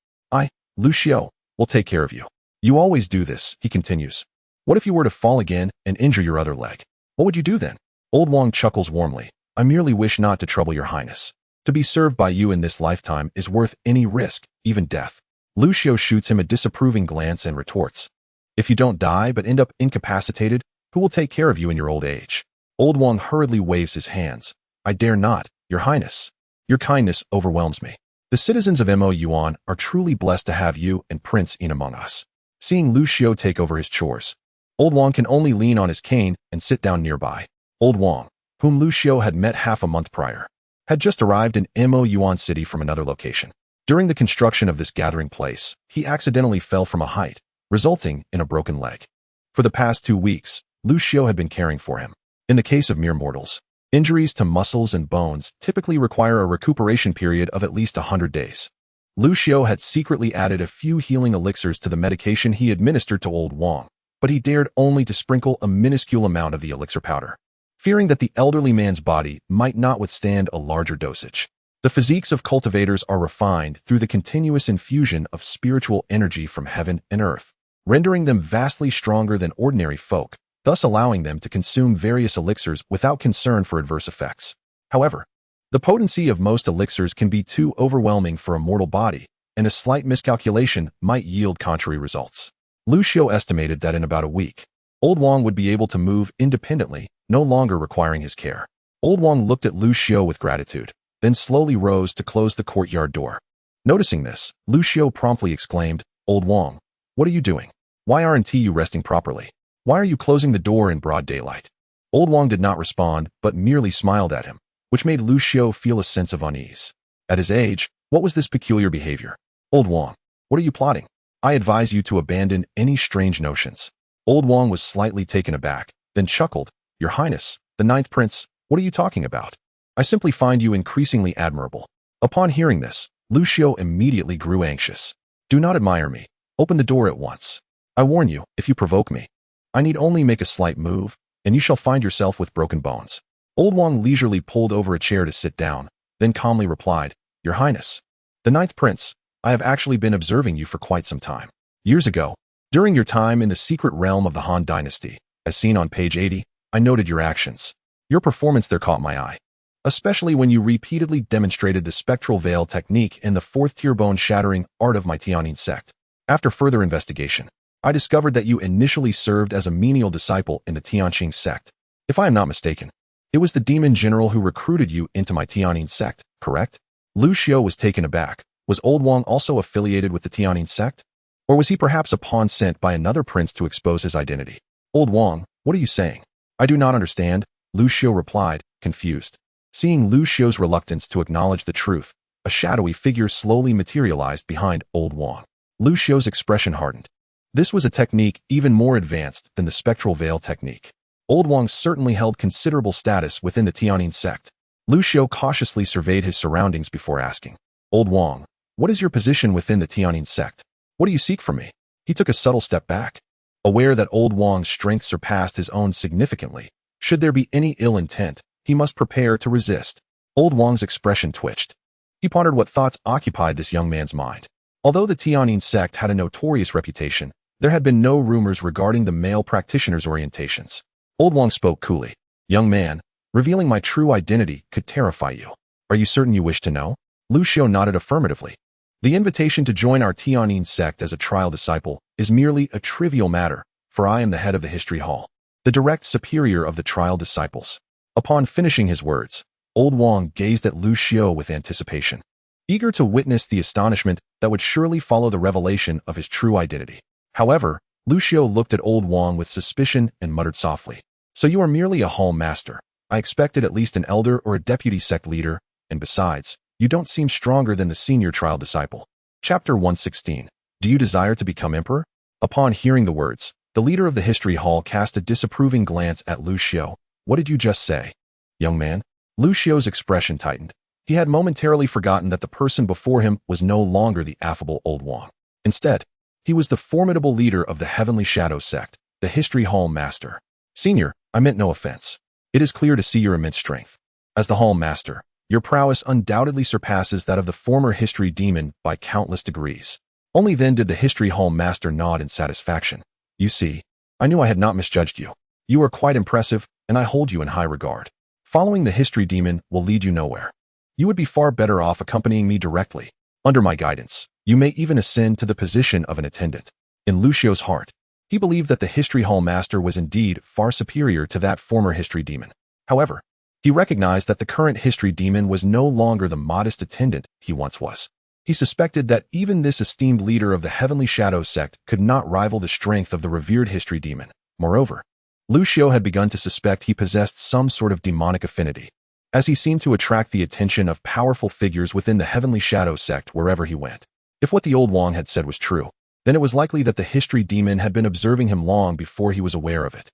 A: Lu Xiu, will take care of you. You always do this, he continues. What if you were to fall again and injure your other leg? What would you do then? Old Wang chuckles warmly. I merely wish not to trouble your highness. To be served by you in this lifetime is worth any risk, even death. Lu Xiu shoots him a disapproving glance and retorts. If you don't die but end up incapacitated, who will take care of you in your old age? Old Wang hurriedly waves his hands. I dare not, your highness. Your kindness overwhelms me. The citizens of Mo Yuan are truly blessed to have you and Prince Yin among us. Seeing Lu Xiu take over his chores, Old Wang can only lean on his cane and sit down nearby. Old Wang, whom Lu Xiu had met half a month prior, had just arrived in Mo Yuan City from another location. During the construction of this gathering place, he accidentally fell from a height, resulting in a broken leg. For the past 2 weeks, Lu Xiu had been caring for him. In the case of mere mortals, injuries to muscles and bones typically require a recuperation period of at least 100 days. Lu Xiu had secretly added a few healing elixirs to the medication he administered to Old Wang, but he dared only to sprinkle a minuscule amount of the elixir powder, fearing that the elderly man's body might not withstand a larger dosage. The physiques of cultivators are refined through the continuous infusion of spiritual energy from heaven and earth, rendering them vastly stronger than ordinary folk, thus allowing them to consume various elixirs without concern for adverse effects. However, the potency of most elixirs can be too overwhelming for a mortal body, and a slight miscalculation might yield contrary results. Lu Xiu estimated that in about a week, Old Wang would be able to move independently, no longer requiring his care. Old Wang looked at Lu Xiu with gratitude, then slowly rose to close the courtyard door. Noticing this, Lu Xiu promptly exclaimed, Old Wang, what are you doing? Why aren't you resting properly? Why are you closing the door in broad daylight? Old Wang did not respond, but merely smiled at him, which made Lu Xiu feel a sense of unease. At his age, what was this peculiar behavior? Old Wang, what are you plotting? I advise you to abandon any strange notions. Old Wang was slightly taken aback, then chuckled. Your Highness, the Ninth Prince, what are you talking about? I simply find you increasingly admirable. Upon hearing this, Lu Xiu immediately grew anxious. Do not admire me. Open the door at once. I warn you, if you provoke me, I need only make a slight move, and you shall find yourself with broken bones. Old Wang leisurely pulled over a chair to sit down, then calmly replied, Your Highness, the Ninth Prince, I have actually been observing you for quite some time. Years ago, during your time in the secret realm of the Han Dynasty, as seen on page 80, I noted your actions. Your performance there caught my eye, especially when you repeatedly demonstrated the spectral veil technique in the 4th tier bone-shattering art of my Tianyin sect. After further investigation, I discovered that you initially served as a menial disciple in the Tianqing sect. If I am not mistaken, it was the demon general who recruited you into my Tianqing sect, correct? Lu Xiu was taken aback. Was Old Wang also affiliated with the Tianqing sect? Or was he perhaps a pawn sent by another prince to expose his identity? Old Wang, what are you saying? I do not understand, Lu Xiu replied, confused. Seeing Lu Xiu's reluctance to acknowledge the truth, a shadowy figure slowly materialized behind Old Wang. Lu Xiu's expression hardened. This was a technique even more advanced than the spectral veil technique. Old Wang certainly held considerable status within the Tianqing sect. Lu Xiu cautiously surveyed his surroundings before asking, Old Wang, what is your position within the Tianqing sect? What do you seek from me? He took a subtle step back. Aware that Old Wang's strength surpassed his own significantly, should there be any ill intent, he must prepare to resist. Old Wang's expression twitched. He pondered what thoughts occupied this young man's mind. Although the Tianqing sect had a notorious reputation, there had been no rumors regarding the male practitioner's orientations. Old Wang spoke coolly. Young man, revealing my true identity could terrify you. Are you certain you wish to know? Lu Xiu nodded affirmatively. The invitation to join our Tianqing sect as a trial disciple is merely a trivial matter, for I am the head of the History Hall, the direct superior of the trial disciples. Upon finishing his words, Old Wang gazed at Lu Xiu with anticipation, eager to witness the astonishment that would surely follow the revelation of his true identity. However, Lu Xiu looked at Old Wang with suspicion and muttered softly, So you are merely a hall master. I expected at least an elder or a deputy sect leader, and besides, you don't seem stronger than the senior trial disciple. Chapter 116. Do you desire to become emperor? Upon hearing the words, the leader of the History Hall cast a disapproving glance at Lu Xiu. What did you just say? Young man? Lu Xiu's expression tightened. He had momentarily forgotten that the person before him was no longer the affable Old Wang. Instead, he was the formidable leader of the Heavenly Shadow sect, the History Hall Master. Senior, I meant no offense. It is clear to see your immense strength. As the Hall Master, your prowess undoubtedly surpasses that of the former History Demon by countless degrees. Only then did the History Hall Master nod in satisfaction. You see, I knew I had not misjudged you. You are quite impressive, and I hold you in high regard. Following the History Demon will lead you nowhere. You would be far better off accompanying me directly. Under my guidance, you may even ascend to the position of an attendant. In Lu Xiu's heart, he believed that the History Hall Master was indeed far superior to that former History Demon. However, he recognized that the current History Demon was no longer the modest attendant he once was. He suspected that even this esteemed leader of the Heavenly Shadow sect could not rival the strength of the revered History Demon. Moreover, Lu Xiu had begun to suspect he possessed some sort of demonic affinity, as he seemed to attract the attention of powerful figures within the Heavenly Shadow sect wherever he went. If what the Old Wang had said was true, then it was likely that the History Demon had been observing him long before he was aware of it.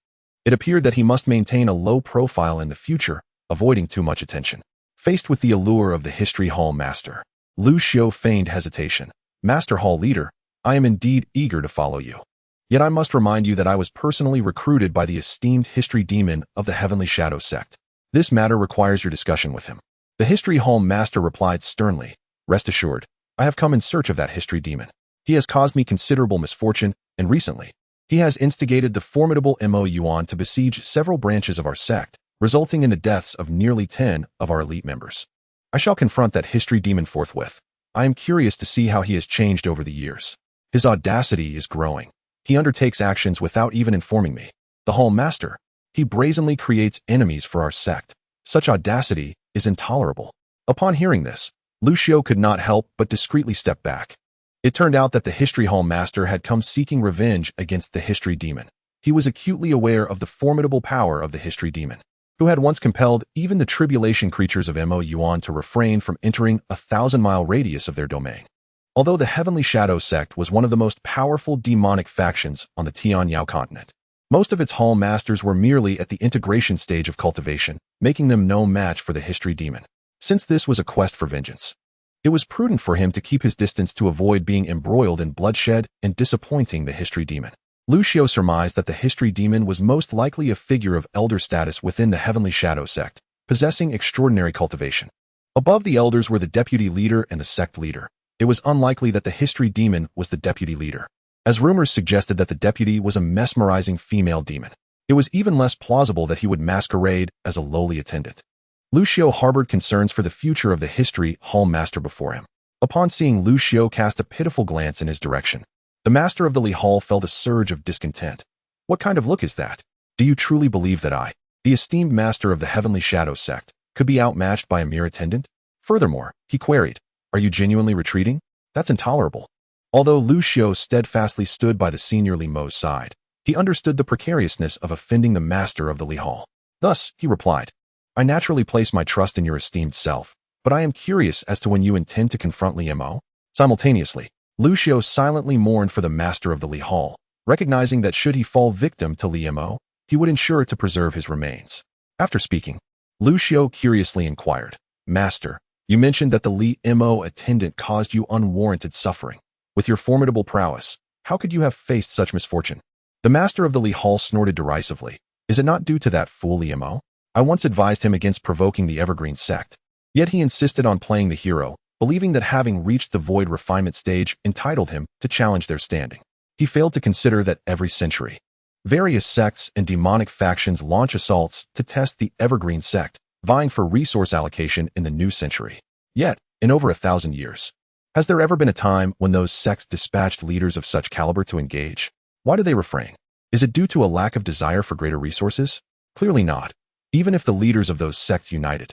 A: It appeared that he must maintain a low profile in the future, avoiding too much attention. Faced with the allure of the History Hall Master, Lu Xiu feigned hesitation. Master Hall Leader, I am indeed eager to follow you. Yet I must remind you that I was personally recruited by the esteemed History Demon of the Heavenly Shadow sect. This matter requires your discussion with him. The History Hall Master replied sternly, Rest assured, I have come in search of that History Demon. He has caused me considerable misfortune, and recently, he has instigated the formidable Yuan to besiege several branches of our sect, resulting in the deaths of nearly 10 of our elite members. I shall confront that History Demon forthwith. I am curious to see how he has changed over the years. His audacity is growing. He undertakes actions without even informing me. The Hall Master, he brazenly creates enemies for our sect. Such audacity is intolerable. Upon hearing this, Lu Xiu could not help but discreetly step back. It turned out that the History Hall Master had come seeking revenge against the History Demon. He was acutely aware of the formidable power of the History Demon, who had once compelled even the tribulation creatures of Yuan to refrain from entering a 1,000-mile radius of their domain. Although the Heavenly Shadow sect was one of the most powerful demonic factions on the Tianyao continent, most of its Hall Masters were merely at the integration stage of cultivation, making them no match for the History Demon. Since this was a quest for vengeance, it was prudent for him to keep his distance to avoid being embroiled in bloodshed and disappointing the History Demon. Lu Xiu surmised that the History Demon was most likely a figure of elder status within the Heavenly Shadow sect, possessing extraordinary cultivation. Above the elders were the deputy leader and the sect leader. It was unlikely that the History Demon was the deputy leader, as rumors suggested that the deputy was a mesmerizing female demon. It was even less plausible that he would masquerade as a lowly attendant. Lu Xiu harbored concerns for the future of the History Hall Master before him. Upon seeing Lu Xiu cast a pitiful glance in his direction, The master of the Li Hall felt a surge of discontent. What kind of look is that? Do you truly believe that I, the esteemed master of the Heavenly Shadow Sect, could be outmatched by a mere attendant? Furthermore, he queried, are you genuinely retreating? That's intolerable. Although Lu Xiao steadfastly stood by the senior Li Mo's side, he understood the precariousness of offending the master of the Li Hall. Thus, he replied, I naturally place my trust in your esteemed self, but I am curious as to when you intend to confront Li Mo. Simultaneously, Lu Xiao silently mourned for the master of the Li Hall, recognizing that should he fall victim to Li Mo, he would ensure to preserve his remains. After speaking, Lu Xiao curiously inquired, Master, you mentioned that the Li Mo attendant caused you unwarranted suffering. With your formidable prowess, how could you have faced such misfortune? The master of the Li Hall snorted derisively. Is it not due to that fool Li Mo? I once advised him against provoking the Evergreen sect. Yet he insisted on playing the hero, believing that having reached the void refinement stage entitled him to challenge their standing. He failed to consider that every century, various sects and demonic factions launch assaults to test the Evergreen sect, vying for resource allocation in the new century. Yet, in over 1,000 years, has there ever been a time when those sects dispatched leaders of such caliber to engage? Why do they refrain? Is it due to a lack of desire for greater resources? Clearly not. Even if the leaders of those sects united,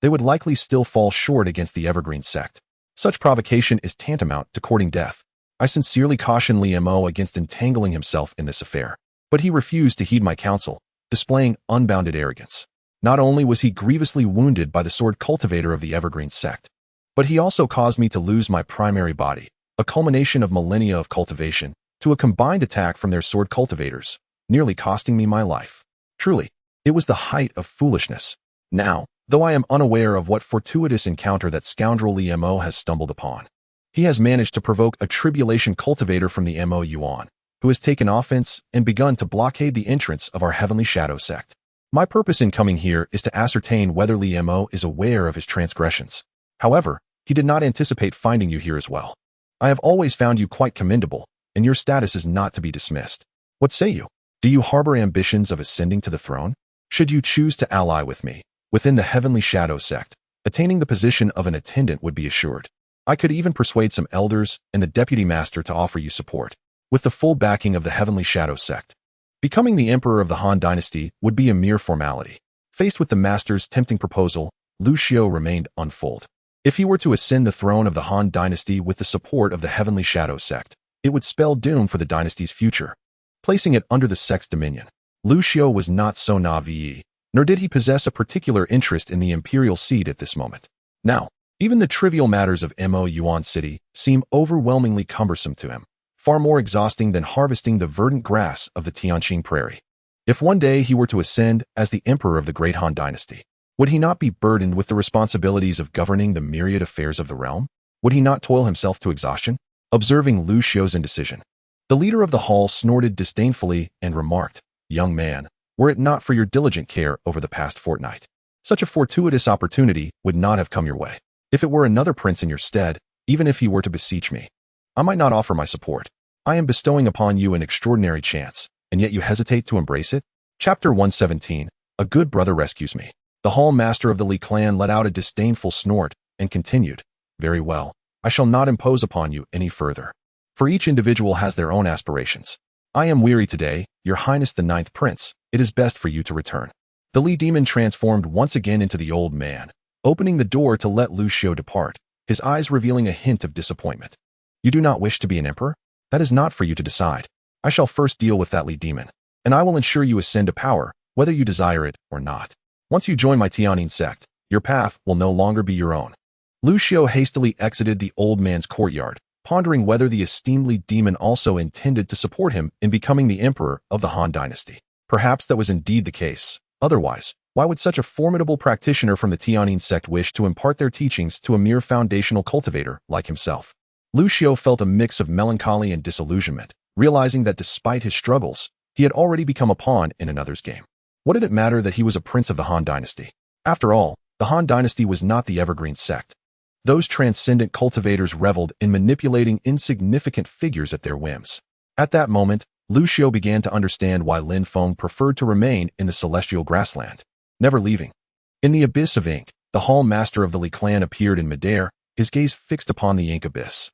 A: they would likely still fall short against the Evergreen sect. Such provocation is tantamount to courting death. I sincerely caution Li Mo against entangling himself in this affair, but he refused to heed my counsel, displaying unbounded arrogance. Not only was he grievously wounded by the sword cultivator of the Evergreen sect, but he also caused me to lose my primary body, a culmination of millennia of cultivation, to a combined attack from their sword cultivators, nearly costing me my life. Truly, it was the height of foolishness. Now, though I am unaware of what fortuitous encounter that scoundrel Li Mo has stumbled upon, he has managed to provoke a tribulation cultivator from the Mo Yuan, who has taken offense and begun to blockade the entrance of our Heavenly Shadow sect. My purpose in coming here is to ascertain whether Li Mo is aware of his transgressions. However, he did not anticipate finding you here as well. I have always found you quite commendable, and your status is not to be dismissed. What say you? Do you harbor ambitions of ascending to the throne? Should you choose to ally with me, within the Heavenly Shadow sect, attaining the position of an attendant would be assured. I could even persuade some elders and the deputy master to offer you support, with the full backing of the Heavenly Shadow sect. Becoming the emperor of the Han dynasty would be a mere formality. Faced with the master's tempting proposal, Lu Xiao remained unfold. If he were to ascend the throne of the Han dynasty with the support of the Heavenly Shadow sect, it would spell doom for the dynasty's future, placing it under the sect's dominion. Lu Xiao was not so naive, nor did he possess a particular interest in the imperial seat at this moment. Now, even the trivial matters of Mo Yuan City seem overwhelmingly cumbersome to him, far more exhausting than harvesting the verdant grass of the Tianqing prairie. If one day he were to ascend as the emperor of the great Han dynasty, would he not be burdened with the responsibilities of governing the myriad affairs of the realm? Would he not toil himself to exhaustion? Observing Lu Xiao's indecision, the leader of the hall snorted disdainfully and remarked, Young man, were it not for your diligent care over the past fortnight, such a fortuitous opportunity would not have come your way. If it were another prince in your stead, even if he were to beseech me, I might not offer my support. I am bestowing upon you an extraordinary chance, and yet you hesitate to embrace it? Chapter 117, A Good Brother Rescues Me. The hall master of the Li clan let out a disdainful snort and continued, Very well, I shall not impose upon you any further. For each individual has their own aspirations. I am weary today, Your Highness the Ninth Prince, it is best for you to return. The Li demon transformed once again into the old man, opening the door to let Lu Xiao depart, his eyes revealing a hint of disappointment. You do not wish to be an emperor? That is not for you to decide. I shall first deal with that Li demon, and I will ensure you ascend to power, whether you desire it or not. Once you join my Tianqing sect, your path will no longer be your own. Lu Xiao hastily exited the old man's courtyard, pondering whether the esteemed Li demon also intended to support him in becoming the emperor of the Han dynasty. Perhaps that was indeed the case. Otherwise, why would such a formidable practitioner from the Tianqing sect wish to impart their teachings to a mere foundational cultivator like himself? Lu Xiao felt a mix of melancholy and disillusionment, realizing that despite his struggles, he had already become a pawn in another's game. What did it matter that he was a prince of the Han dynasty? After all, the Han dynasty was not the Evergreen sect. Those transcendent cultivators reveled in manipulating insignificant figures at their whims. At that moment, Lu Xiao began to understand why Lin Feng preferred to remain in the celestial grassland, never leaving. In the abyss of ink, the hall master of the Li clan appeared in midair, his gaze fixed upon the ink abyss.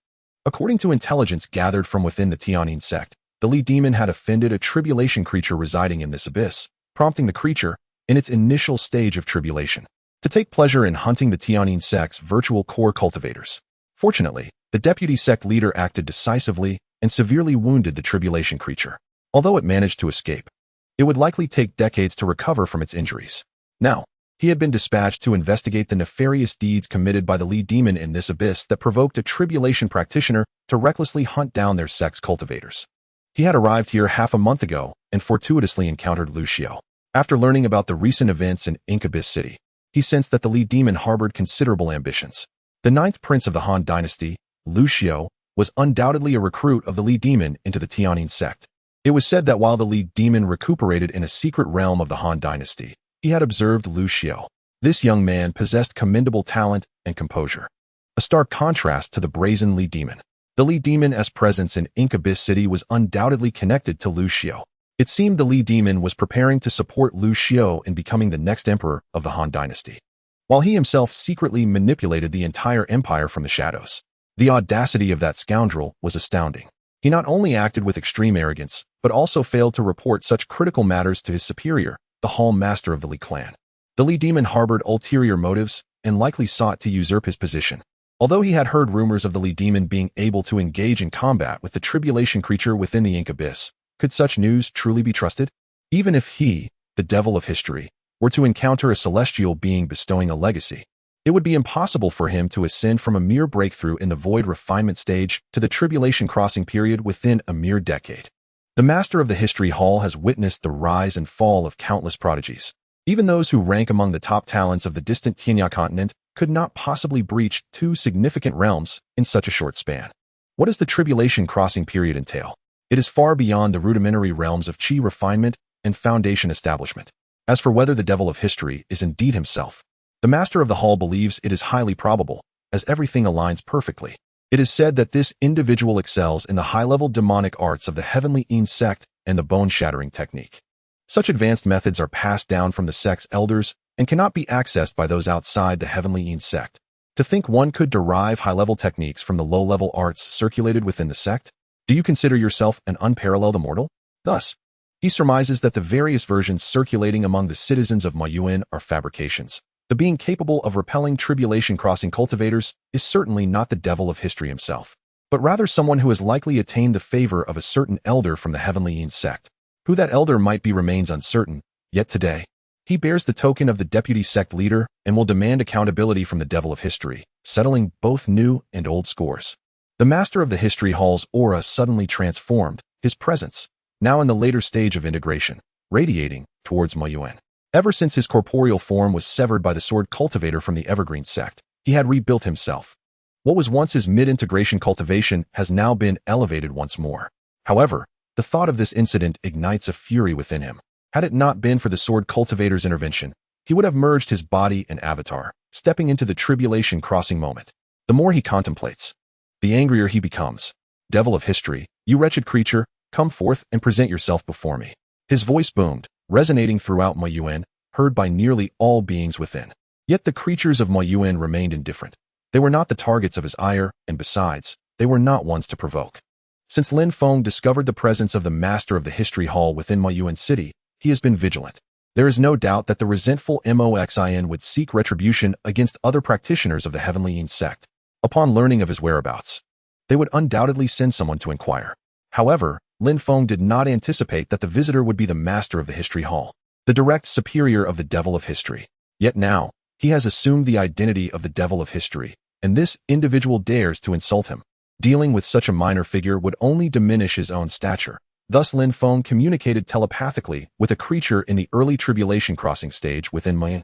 A: According to intelligence gathered from within the Tianyin sect, the Li demon had offended a tribulation creature residing in this abyss, prompting the creature, in its initial stage of tribulation, to take pleasure in hunting the Tianyin sect's virtual core cultivators. Fortunately, the deputy sect leader acted decisively and severely wounded the tribulation creature. Although it managed to escape, it would likely take decades to recover from its injuries. Now, he had been dispatched to investigate the nefarious deeds committed by the Li demon in this abyss that provoked a tribulation practitioner to recklessly hunt down their sect's cultivators. He had arrived here half a month ago and fortuitously encountered Lucio. After learning about the recent events in Incubus City, he sensed that the Li demon harbored considerable ambitions. The ninth prince of the Han dynasty, Lucio, was undoubtedly a recruit of the Li demon into the Tianyin sect. It was said that while the Li demon recuperated in a secret realm of the Han dynasty, he had observed Lucio. This young man possessed commendable talent and composure, a stark contrast to the brazen Li demon. The Li demon's presence in Incubus City was undoubtedly connected to Lucio. It seemed the Li demon was preparing to support Lucio in becoming the next emperor of the Han dynasty, while he himself secretly manipulated the entire empire from the shadows. The audacity of that scoundrel was astounding. He not only acted with extreme arrogance, but also failed to report such critical matters to his superior, the Sect Master of the Li clan. The Li demon harbored ulterior motives and likely sought to usurp his position. Although he had heard rumors of the Li demon being able to engage in combat with the tribulation creature within the Incubus, could such news truly be trusted? Even if he, the devil of history, were to encounter a celestial being bestowing a legacy, it would be impossible for him to ascend from a mere breakthrough in the void refinement stage to the tribulation crossing period within a mere decade. The master of the history hall has witnessed the rise and fall of countless prodigies. Even those who rank among the top talents of the distant Tianya continent could not possibly breach two significant realms in such a short span. What does the tribulation crossing period entail? It is far beyond the rudimentary realms of chi refinement and foundation establishment. As for whether the devil of history is indeed himself, the master of the hall believes it is highly probable, as everything aligns perfectly. It is said that this individual excels in the high-level demonic arts of the heavenly eons sect and the bone-shattering technique. Such advanced methods are passed down from the sect's elders and cannot be accessed by those outside the heavenly eons sect. To think one could derive high-level techniques from the low-level arts circulated within the sect? Do you consider yourself an unparalleled immortal? Thus, he surmises that the various versions circulating among the citizens of Mayuan are fabrications. The being capable of repelling tribulation-crossing cultivators is certainly not the devil of history himself, but rather someone who has likely attained the favor of a certain elder from the heavenly eons sect. Who that elder might be remains uncertain, yet today, he bears the token of the deputy sect leader and will demand accountability from the devil of history, settling both new and old scores. The master of the history hall's aura suddenly transformed, his presence, now in the later stage of integration, radiating towards Mayuan. Ever since his corporeal form was severed by the sword cultivator from the Evergreen sect, he had rebuilt himself. What was once his mid-integration cultivation has now been elevated once more. However, the thought of this incident ignites a fury within him. Had it not been for the sword cultivator's intervention, he would have merged his body and avatar, stepping into the tribulation crossing moment. The more he contemplates, the angrier he becomes. Devil of history, you wretched creature, come forth and present yourself before me. His voice boomed, resonating throughout Mayuan, heard by nearly all beings within. Yet the creatures of Mayuan remained indifferent. They were not the targets of his ire, and besides, they were not ones to provoke. Since Lin Feng discovered the presence of the master of the history hall within Mayuan City, he has been vigilant. There is no doubt that the resentful Moxin would seek retribution against other practitioners of the heavenly eons sect. Upon learning of his whereabouts, they would undoubtedly send someone to inquire. However, Lin Feng did not anticipate that the visitor would be the master of the history hall, the direct superior of the devil of history. Yet now, he has assumed the identity of the devil of history, and this individual dares to insult him. Dealing with such a minor figure would only diminish his own stature. Thus Lin Feng communicated telepathically with a creature in the early tribulation crossing stage within Mayuan,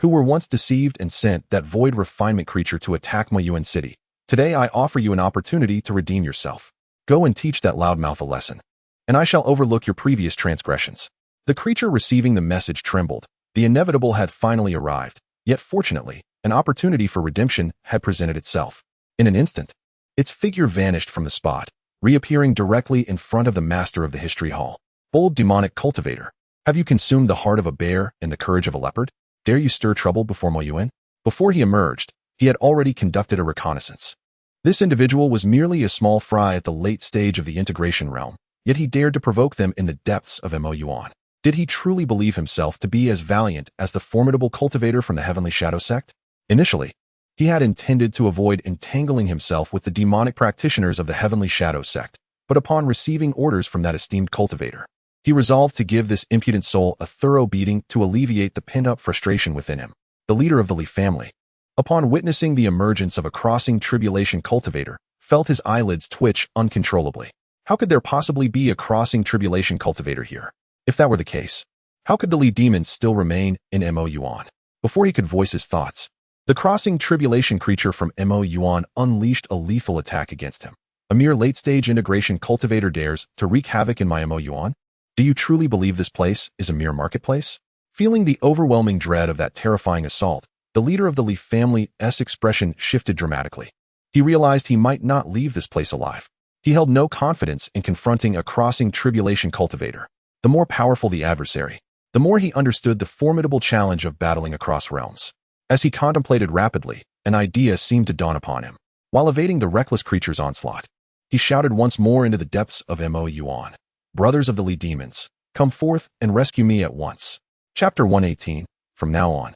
A: who were once deceived and sent that void refinement creature to attack Mayuan City. Today I offer you an opportunity to redeem yourself. Go and teach that loudmouth a lesson, and I shall overlook your previous transgressions. The creature receiving the message trembled. The inevitable had finally arrived, yet fortunately, an opportunity for redemption had presented itself. In an instant, its figure vanished from the spot, reappearing directly in front of the master of the history hall. Bold demonic cultivator, have you consumed the heart of a bear and the courage of a leopard? Dare you stir trouble before Mayuan? Before he emerged, he had already conducted a reconnaissance. This individual was merely a small fry at the late stage of the integration realm, yet he dared to provoke them in the depths of Yuan. Did he truly believe himself to be as valiant as the formidable cultivator from the Heavenly Shadow Sect? Initially, he had intended to avoid entangling himself with the demonic practitioners of the Heavenly Shadow Sect, but upon receiving orders from that esteemed cultivator, he resolved to give this impudent soul a thorough beating to alleviate the pent-up frustration within him. The leader of the Li family, upon witnessing the emergence of a crossing tribulation cultivator, felt his eyelids twitch uncontrollably. How could there possibly be a crossing tribulation cultivator here? If that were the case, how could the Li demons still remain in Yuan? Before he could voice his thoughts, the crossing tribulation creature from Yuan unleashed a lethal attack against him. A mere late-stage integration cultivator dares to wreak havoc in my Yuan? Do you truly believe this place is a mere marketplace? Feeling the overwhelming dread of that terrifying assault, the leader of the Li family's expression shifted dramatically. He realized he might not leave this place alive. He held no confidence in confronting a crossing tribulation cultivator. The more powerful the adversary, the more he understood the formidable challenge of battling across realms. As he contemplated rapidly, an idea seemed to dawn upon him. While evading the reckless creature's onslaught, he shouted once more into the depths of Yuan. Brothers of the Li demons, come forth and rescue me at once. Chapter 118. From now on,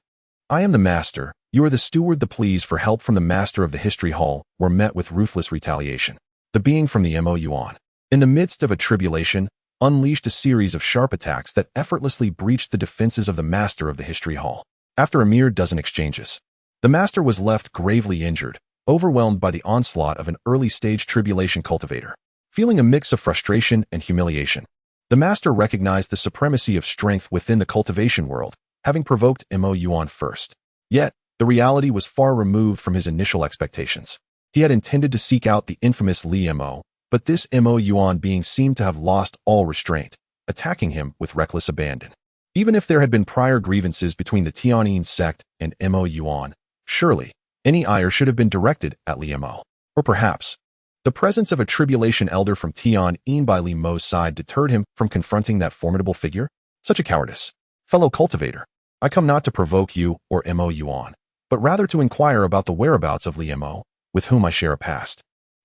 A: I am the Master, you are the steward. The pleas for help from the Master of the History Hall were met with ruthless retaliation. The being from the Yuan, in the midst of a tribulation, unleashed a series of sharp attacks that effortlessly breached the defenses of the Master of the History Hall. After a mere dozen exchanges, the Master was left gravely injured, overwhelmed by the onslaught of an early-stage tribulation cultivator. Feeling a mix of frustration and humiliation, the Master recognized the supremacy of strength within the cultivation world, having provoked Yuan first. Yet, the reality was far removed from his initial expectations. He had intended to seek out the infamous Li Mo, but this Yuan being seemed to have lost all restraint, attacking him with reckless abandon. Even if there had been prior grievances between the Tianyin sect and Yuan, surely, any ire should have been directed at Li Mo. Or perhaps, the presence of a tribulation elder from Tianyin by Li Mo's side deterred him from confronting that formidable figure? Such a cowardice. Fellow cultivator, I come not to provoke you or Yuan, but rather to inquire about the whereabouts of Li Mo, with whom I share a past.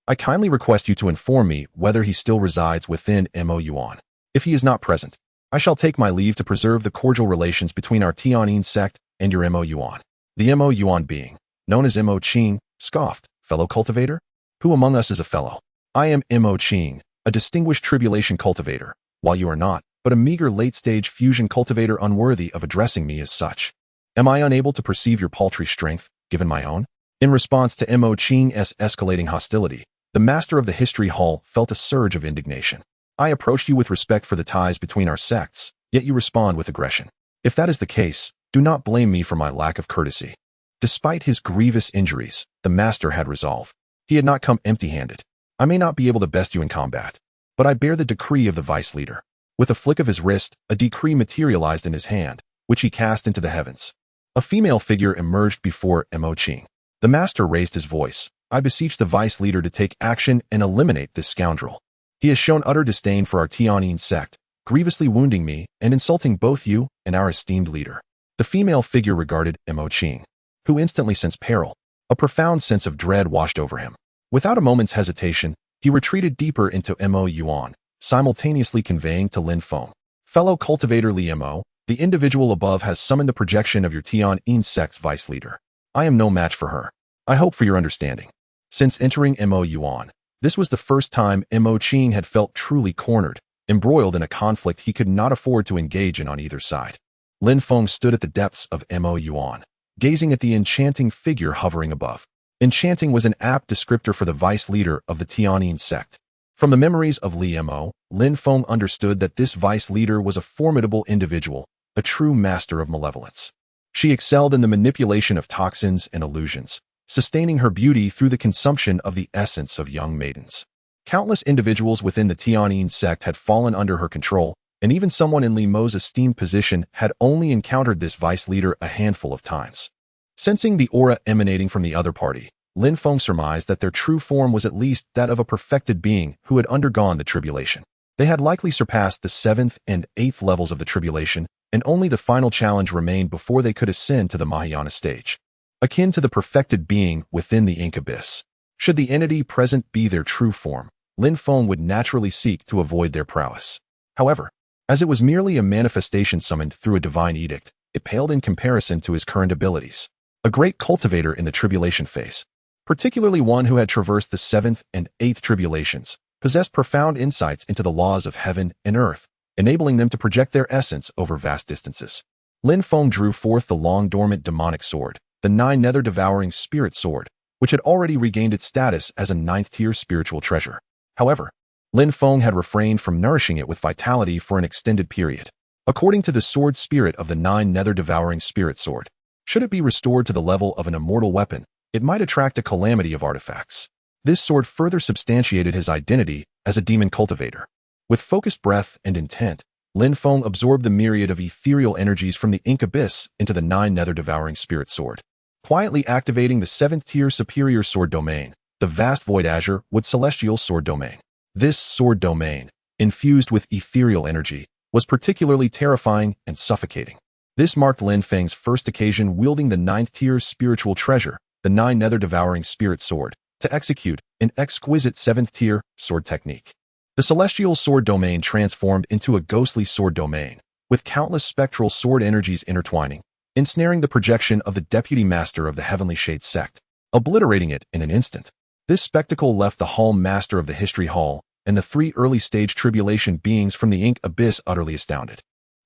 A: I kindly request you to inform me whether he still resides within Yuan. If he is not present, I shall take my leave to preserve the cordial relations between our Tianyin sect and your Yuan. The Yuan being, known as Qing, scoffed, fellow cultivator? Who among us is a fellow? I am Qing, a distinguished tribulation cultivator, while you are not, but a meager late-stage fusion cultivator unworthy of addressing me as such. Am I unable to perceive your paltry strength, given my own? In response to Qing's escalating hostility, the Master of the History Hall felt a surge of indignation. I approached you with respect for the ties between our sects, yet you respond with aggression. If that is the case, do not blame me for my lack of courtesy. Despite his grievous injuries, the Master had resolve. He had not come empty-handed. I may not be able to best you in combat, but I bear the decree of the Vice Leader. With a flick of his wrist, a decree materialized in his hand, which he cast into the heavens. A female figure emerged before Qing. The Master raised his voice. I beseech the Vice Leader to take action and eliminate this scoundrel. He has shown utter disdain for our Tianyin sect, grievously wounding me and insulting both you and our esteemed leader. The female figure regarded Qing, who instantly sensed peril. A profound sense of dread washed over him. Without a moment's hesitation, he retreated deeper into Yuan, simultaneously conveying to Lin Feng, fellow cultivator Li Mo, the individual above has summoned the projection of your Tianyin sect's vice leader. I am no match for her. I hope for your understanding. Since entering Yuan, this was the first time Qing had felt truly cornered, embroiled in a conflict he could not afford to engage in on either side. Lin Feng stood at the depths of Yuan, gazing at the enchanting figure hovering above. Enchanting was an apt descriptor for the vice leader of the Tianyin sect. From the memories of Li Mo, Lin Feng understood that this vice leader was a formidable individual, a true master of malevolence. She excelled in the manipulation of toxins and illusions, sustaining her beauty through the consumption of the essence of young maidens. Countless individuals within the Tianyin sect had fallen under her control, and even someone in Li Mo's esteemed position had only encountered this vice leader a handful of times. Sensing the aura emanating from the other party, Lin Feng surmised that their true form was at least that of a perfected being who had undergone the tribulation. They had likely surpassed the 7th and 8th levels of the tribulation, and only the final challenge remained before they could ascend to the Mahayana stage. Akin to the perfected being within the ink abyss, Should the entity present be their true form, Lin Feng would naturally seek to avoid their prowess. However, as it was merely a manifestation summoned through a divine edict, it paled in comparison to his current abilities. A great cultivator in the tribulation phase, particularly one who had traversed the 7th and 8th tribulations, possessed profound insights into the laws of heaven and earth, enabling them to project their essence over vast distances. Lin Feng drew forth the long-dormant demonic sword, the 9 nether-devouring spirit sword, which had already regained its status as a 9th-tier spiritual treasure. However, Lin Feng had refrained from nourishing it with vitality for an extended period. According to the sword spirit of the 9 nether-devouring spirit sword, should it be restored to the level of an immortal weapon, it might attract a calamity of artifacts. This sword further substantiated his identity as a demon cultivator. With focused breath and intent, Lin Feng absorbed the myriad of ethereal energies from the ink abyss into the 9 nether-devouring spirit sword, quietly activating the 7th-tier superior sword domain, the vast void azure with celestial sword domain. This sword domain, infused with ethereal energy, was particularly terrifying and suffocating. This marked Lin Feng's first occasion wielding the 9th-tier spiritual treasure, the 9 nether-devouring spirit sword, to execute an exquisite 7th-tier sword technique. The celestial sword domain transformed into a ghostly sword domain, with countless spectral sword energies intertwining, ensnaring the projection of the deputy master of the Heavenly Shade sect, obliterating it in an instant. This spectacle left the Hall Master of the History Hall and the 3 early-stage tribulation beings from the ink abyss utterly astounded.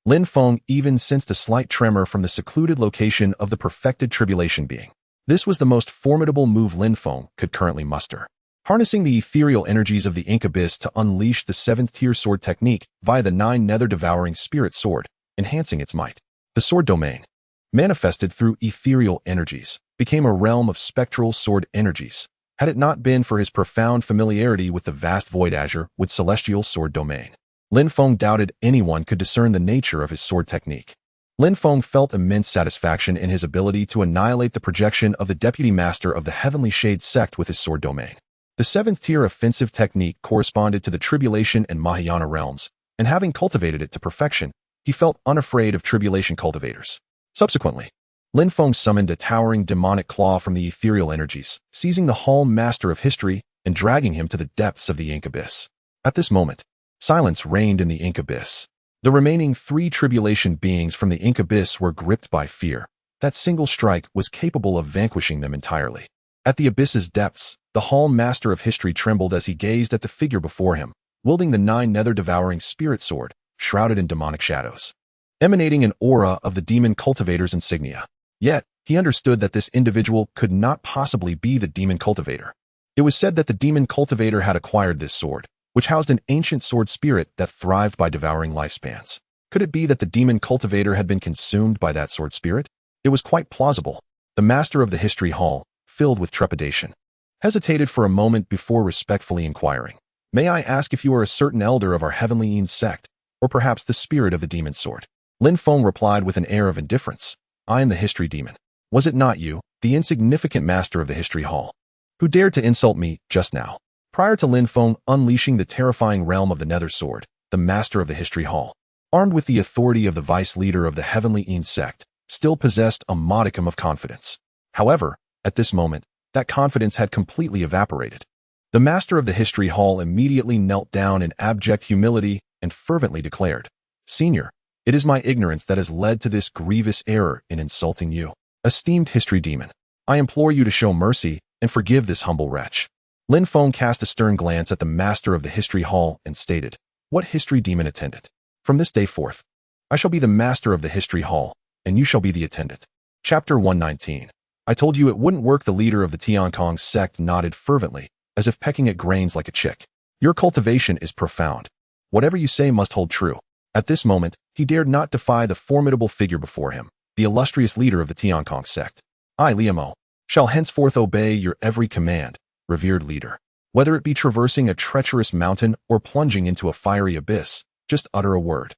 A: Lin Feng even sensed a slight tremor from the secluded location of the perfected tribulation being. This was the most formidable move Lin Feng could currently muster, harnessing the ethereal energies of the ink abyss to unleash the 7th-tier sword technique via the 9 nether-devouring spirit sword, enhancing its might. The sword domain, manifested through ethereal energies, became a realm of spectral sword energies. Had it not been for his profound familiarity with the vast void azure with celestial sword domain, Lin Feng doubted anyone could discern the nature of his sword technique. Lin Feng felt immense satisfaction in his ability to annihilate the projection of the deputy master of the Heavenly Shade sect with his sword domain. The 7th-tier offensive technique corresponded to the tribulation and Mahayana realms, and having cultivated it to perfection, he felt unafraid of tribulation cultivators. Subsequently, Lin Feng summoned a towering demonic claw from the ethereal energies, seizing the Hall Master of History and dragging him to the depths of the ink abyss. At this moment, silence reigned in the ink abyss. The remaining 3 tribulation beings from the ink abyss were gripped by fear. That single strike was capable of vanquishing them entirely. At the abyss's depths, the Hall Master of History trembled as he gazed at the figure before him, wielding the 9 nether-devouring spirit sword, shrouded in demonic shadows, emanating an aura of the demon cultivator's insignia. Yet, he understood that this individual could not possibly be the demon cultivator. It was said that the demon cultivator had acquired this sword, which housed an ancient sword spirit that thrived by devouring lifespans. Could it be that the demon cultivator had been consumed by that sword spirit? It was quite plausible. The master of the History Hall, filled with trepidation, hesitated for a moment before respectfully inquiring, "May I ask if you are a certain elder of our Heavenly Eons sect, or perhaps the spirit of the demon sword?" Lin Feng replied with an air of indifference, "I am the History Demon. Was it not you, the insignificant master of the History Hall, who dared to insult me just now?" Prior to Lin Feng unleashing the terrifying realm of the Nether Sword, the master of the History Hall, armed with the authority of the vice leader of the Heavenly Eons sect, still possessed a modicum of confidence. However, at this moment, that confidence had completely evaporated. The master of the History Hall immediately knelt down in abject humility and fervently declared, "Senior, it is my ignorance that has led to this grievous error in insulting you. Esteemed History Demon, I implore you to show mercy and forgive this humble wretch." Lin Feng cast a stern glance at the master of the History Hall and stated, "What History Demon attendant? From this day forth, I shall be the master of the History Hall, and you shall be the attendant." Chapter 119. I told you it wouldn't work. The leader of the Tiankong sect nodded fervently, as if pecking at grains like a chick. "Your cultivation is profound. Whatever you say must hold true." At this moment, he dared not defy the formidable figure before him, the illustrious leader of the Tiankong sect. "I, Liamo, shall henceforth obey your every command, revered leader. Whether it be traversing a treacherous mountain or plunging into a fiery abyss, just utter a word,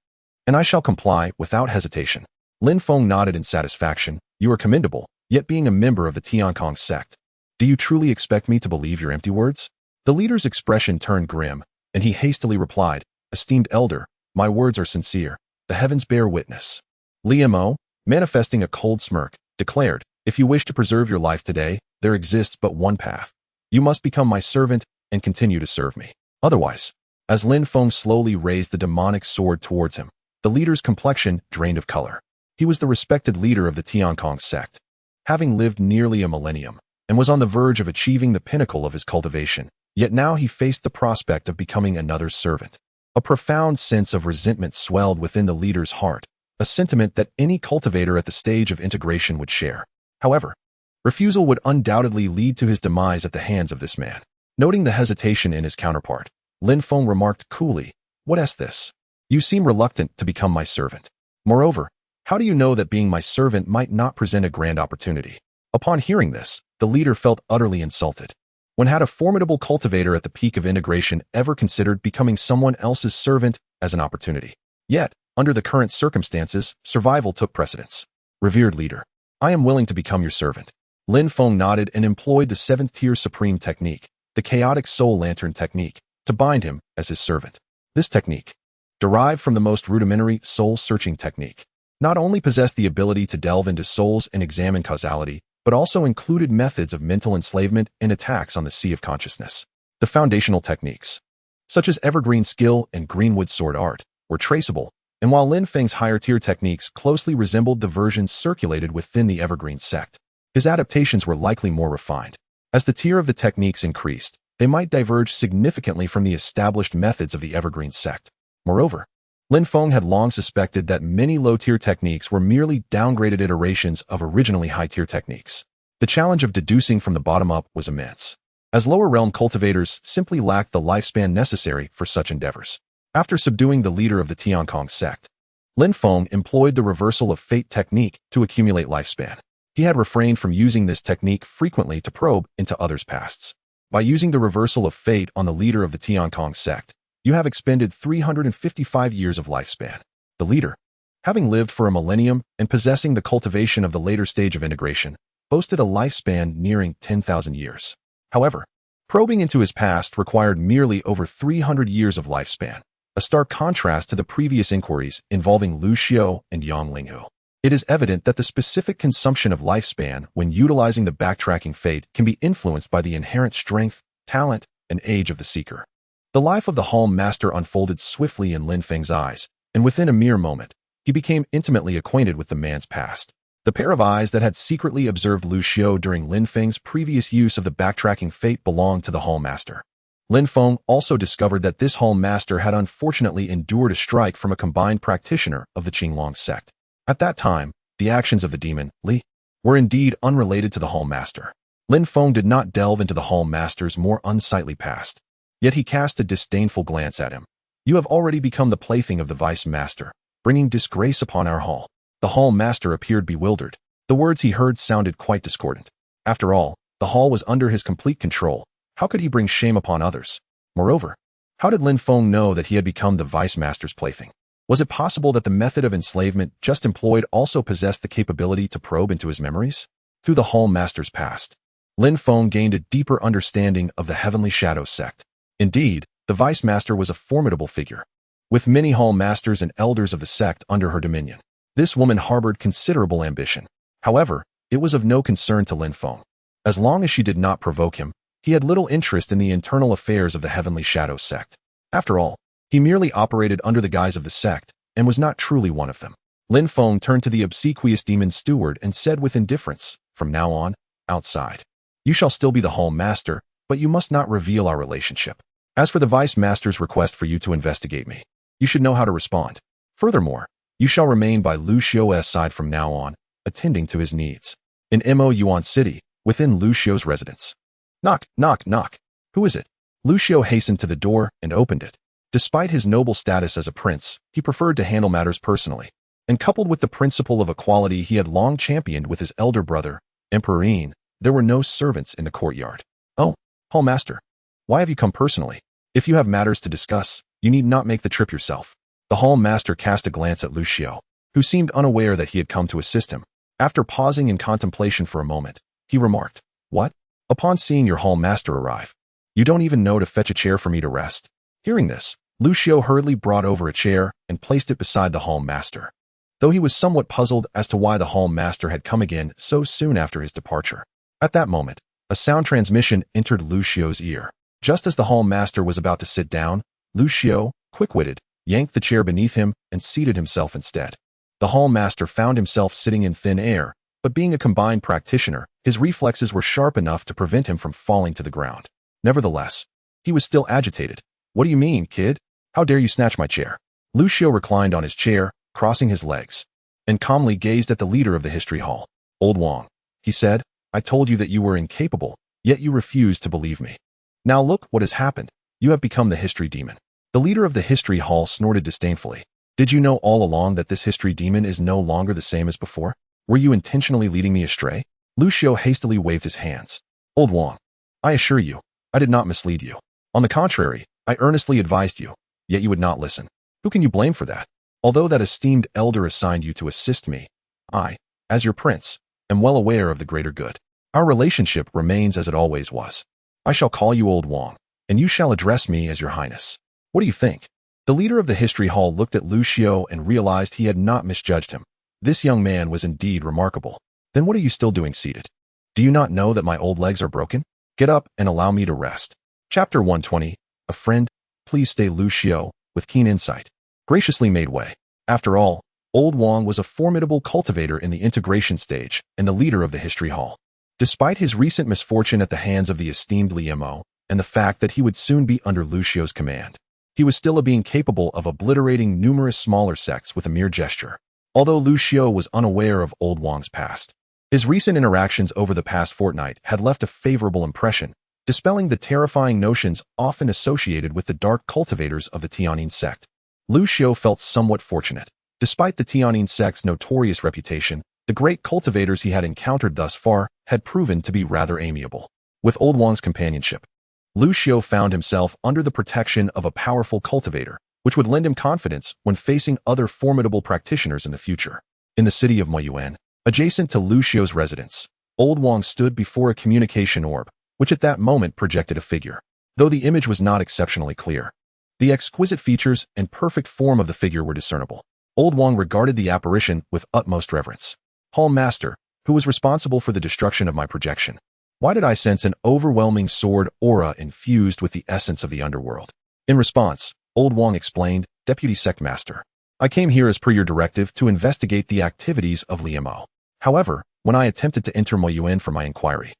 A: and I shall comply without hesitation." Lin Feng nodded in satisfaction. "You are commendable, yet being a member of the Tiankong sect, do you truly expect me to believe your empty words?" The leader's expression turned grim, and he hastily replied, "Esteemed elder, my words are sincere. The heavens bear witness." Liamo, manifesting a cold smirk, declared, "If you wish to preserve your life today, there exists but one path. You must become my servant and continue to serve me. Otherwise, as Lin Feng slowly raised the demonic sword towards him, the leader's complexion drained of color. He was the respected leader of the Tiankong sect, having lived nearly a millennium, and was on the verge of achieving the pinnacle of his cultivation. Yet now he faced the prospect of becoming another's servant. A profound sense of resentment swelled within the leader's heart, a sentiment that any cultivator at the stage of integration would share. However, refusal would undoubtedly lead to his demise at the hands of this man. Noting the hesitation in his counterpart, Lin Feng remarked coolly, "What is this? You seem reluctant to become my servant. Moreover, how do you know that being my servant might not present a grand opportunity?" Upon hearing this, the leader felt utterly insulted. When had a formidable cultivator at the peak of integration ever considered becoming someone else's servant as an opportunity? Yet, under the current circumstances, survival took precedence. "Revered leader, I am willing to become your servant." Lin Feng nodded and employed the 7th-tier supreme technique, the chaotic soul lantern technique, to bind him as his servant. This technique, derived from the most rudimentary soul-searching technique, not only possessed the ability to delve into souls and examine causality, but also included methods of mental enslavement and attacks on the sea of consciousness. The foundational techniques, such as evergreen skill and greenwood sword art, were traceable, and while Lin Feng's higher-tier techniques closely resembled the versions circulated within the evergreen sect, his adaptations were likely more refined. As the tier of the techniques increased, they might diverge significantly from the established methods of the evergreen sect. Moreover, Lin Feng had long suspected that many low-tier techniques were merely downgraded iterations of originally high-tier techniques. The challenge of deducing from the bottom up was immense, as lower-realm cultivators simply lacked the lifespan necessary for such endeavors. After subduing the leader of the Tiankong sect, Lin Feng employed the reversal of fate technique to accumulate lifespan. He had refrained from using this technique frequently to probe into others' pasts. By using the reversal of fate on the leader of the Tiankong sect, you have expended 355 years of lifespan. The leader, having lived for a millennium and possessing the cultivation of the later stage of integration, boasted a lifespan nearing 10,000 years. However, probing into his past required merely over 300 years of lifespan, a stark contrast to the previous inquiries involving Lu Xiao and Yang Linghu. It is evident that the specific consumption of lifespan when utilizing the backtracking fate can be influenced by the inherent strength, talent, and age of the seeker. The life of the hemp Master unfolded swiftly in Lin Feng's eyes, and within a mere moment, he became intimately acquainted with the man's past. The pair of eyes that had secretly observed Lu Xiao during Lin Feng's previous use of the backtracking fate belonged to the hemp Master. Lin Feng also discovered that this hemp Master had unfortunately endured a strike from a combined practitioner of the Qinglong sect. At that time, the actions of the demon, Li, were indeed unrelated to the hemp Master. Lin Feng did not delve into the hemp Master's more unsightly past, yet he cast a disdainful glance at him. "You have already become the plaything of the Vice Master, bringing disgrace upon our hall." The hemp Master appeared bewildered. The words he heard sounded quite discordant. After all, the hall was under his complete control. How could he bring shame upon others? Moreover, how did Lin Feng know that he had become the Vice Master's plaything? Was it possible that the method of enslavement just employed also possessed the capability to probe into his memories? Through the hemp Master's past, Lin Feng gained a deeper understanding of the Heavenly Shadow sect. Indeed, the Vice Master was a formidable figure, with many hemp Masters and elders of the sect under her dominion. This woman harbored considerable ambition. However, it was of no concern to Lin Feng. As long as she did not provoke him, he had little interest in the internal affairs of the Heavenly Shadow sect. After all, he merely operated under the guise of the sect and was not truly one of them. Lin Feng turned to the obsequious demon steward and said with indifference, "From now on, outside. You shall still be the hemp Master, but you must not reveal our relationship. As for the Vice Master's request for you to investigate me, you should know how to respond. Furthermore, you shall remain by Lu Xiao's side from now on, attending to his needs. In Mo Yuan City, within Lu Xiao's residence." Knock, knock, knock. "Who is it?" Lu Xiao hastened to the door and opened it. Despite his noble status as a prince, he preferred to handle matters personally, and coupled with the principle of equality he had long championed with his elder brother, Emperor Yin, there were no servants in the courtyard. "Oh, hall Master, why have you come personally? If you have matters to discuss, you need not make the trip yourself." The hall Master cast a glance at Lu Xiao, who seemed unaware that he had come to assist him. After pausing in contemplation for a moment, he remarked, "What? Upon seeing your hall Master arrive, you don't even know to fetch a chair for me to rest?" Hearing this, Lu Xiao hurriedly brought over a chair and placed it beside the hall Master, though he was somewhat puzzled as to why the hall Master had come again so soon after his departure. At that moment, A sound transmission entered Lu Xiu's ear. Just as the hall master was about to sit down, Lu Xiu, quick-witted, yanked the chair beneath him and seated himself instead. The hall master found himself sitting in thin air, but being a combined practitioner, his reflexes were sharp enough to prevent him from falling to the ground. Nevertheless, he was still agitated. "What do you mean, kid? How dare you snatch my chair?" Lu Xiu reclined on his chair, crossing his legs, and calmly gazed at the leader of the history hall. "Old Wang," he said, "I told you that you were incapable, yet you refused to believe me. Now look what has happened. You have become the history demon." The leader of the history hall snorted disdainfully. "Did you know all along that this history demon is no longer the same as before? Were you intentionally leading me astray?" Lu Xiu hastily waved his hands. "Old Wang, I assure you, I did not mislead you. On the contrary, I earnestly advised you, yet you would not listen. Who can you blame for that? Although that esteemed elder assigned you to assist me, I, as your prince, am well aware of the greater good. Our relationship remains as it always was. I shall call you Old Wang, and you shall address me as your highness. What do you think?" The leader of the history hall looked at Lu Xiu and realized he had not misjudged him. This young man was indeed remarkable. "Then what are you still doing seated? Do you not know that my old legs are broken? Get up and allow me to rest." Chapter 120, A Friend, Please Stay. Lu Xiu, with keen insight, graciously made way. After all, Old Wang was a formidable cultivator in the integration stage and the leader of the history hall. Despite his recent misfortune at the hands of the esteemed Lin Feng, and the fact that he would soon be under Lu Xiu's command, he was still a being capable of obliterating numerous smaller sects with a mere gesture. Although Lu Xiu was unaware of Old Wang's past, his recent interactions over the past fortnight had left a favorable impression, dispelling the terrifying notions often associated with the dark cultivators of the Tianyin sect. Lu Xiu felt somewhat fortunate. Despite the Tianyin sect's notorious reputation, the great cultivators he had encountered thus far had proven to be rather amiable. With Old Wang's companionship, Lu Xiu found himself under the protection of a powerful cultivator, which would lend him confidence when facing other formidable practitioners in the future. In the city of Moyuan, adjacent to Lu Xiu's residence, Old Wang stood before a communication orb, which at that moment projected a figure. Though the image was not exceptionally clear, the exquisite features and perfect form of the figure were discernible. Old Wang regarded the apparition with utmost reverence. "Hall Master, who was responsible for the destruction of my projection? Why did I sense an overwhelming sword aura infused with the essence of the underworld?" In response, Old Wang explained, "Deputy Sect Master, I came here as per your directive to investigate the activities of Lin Feng. However, when I attempted to enter Moyuan for my inquiry,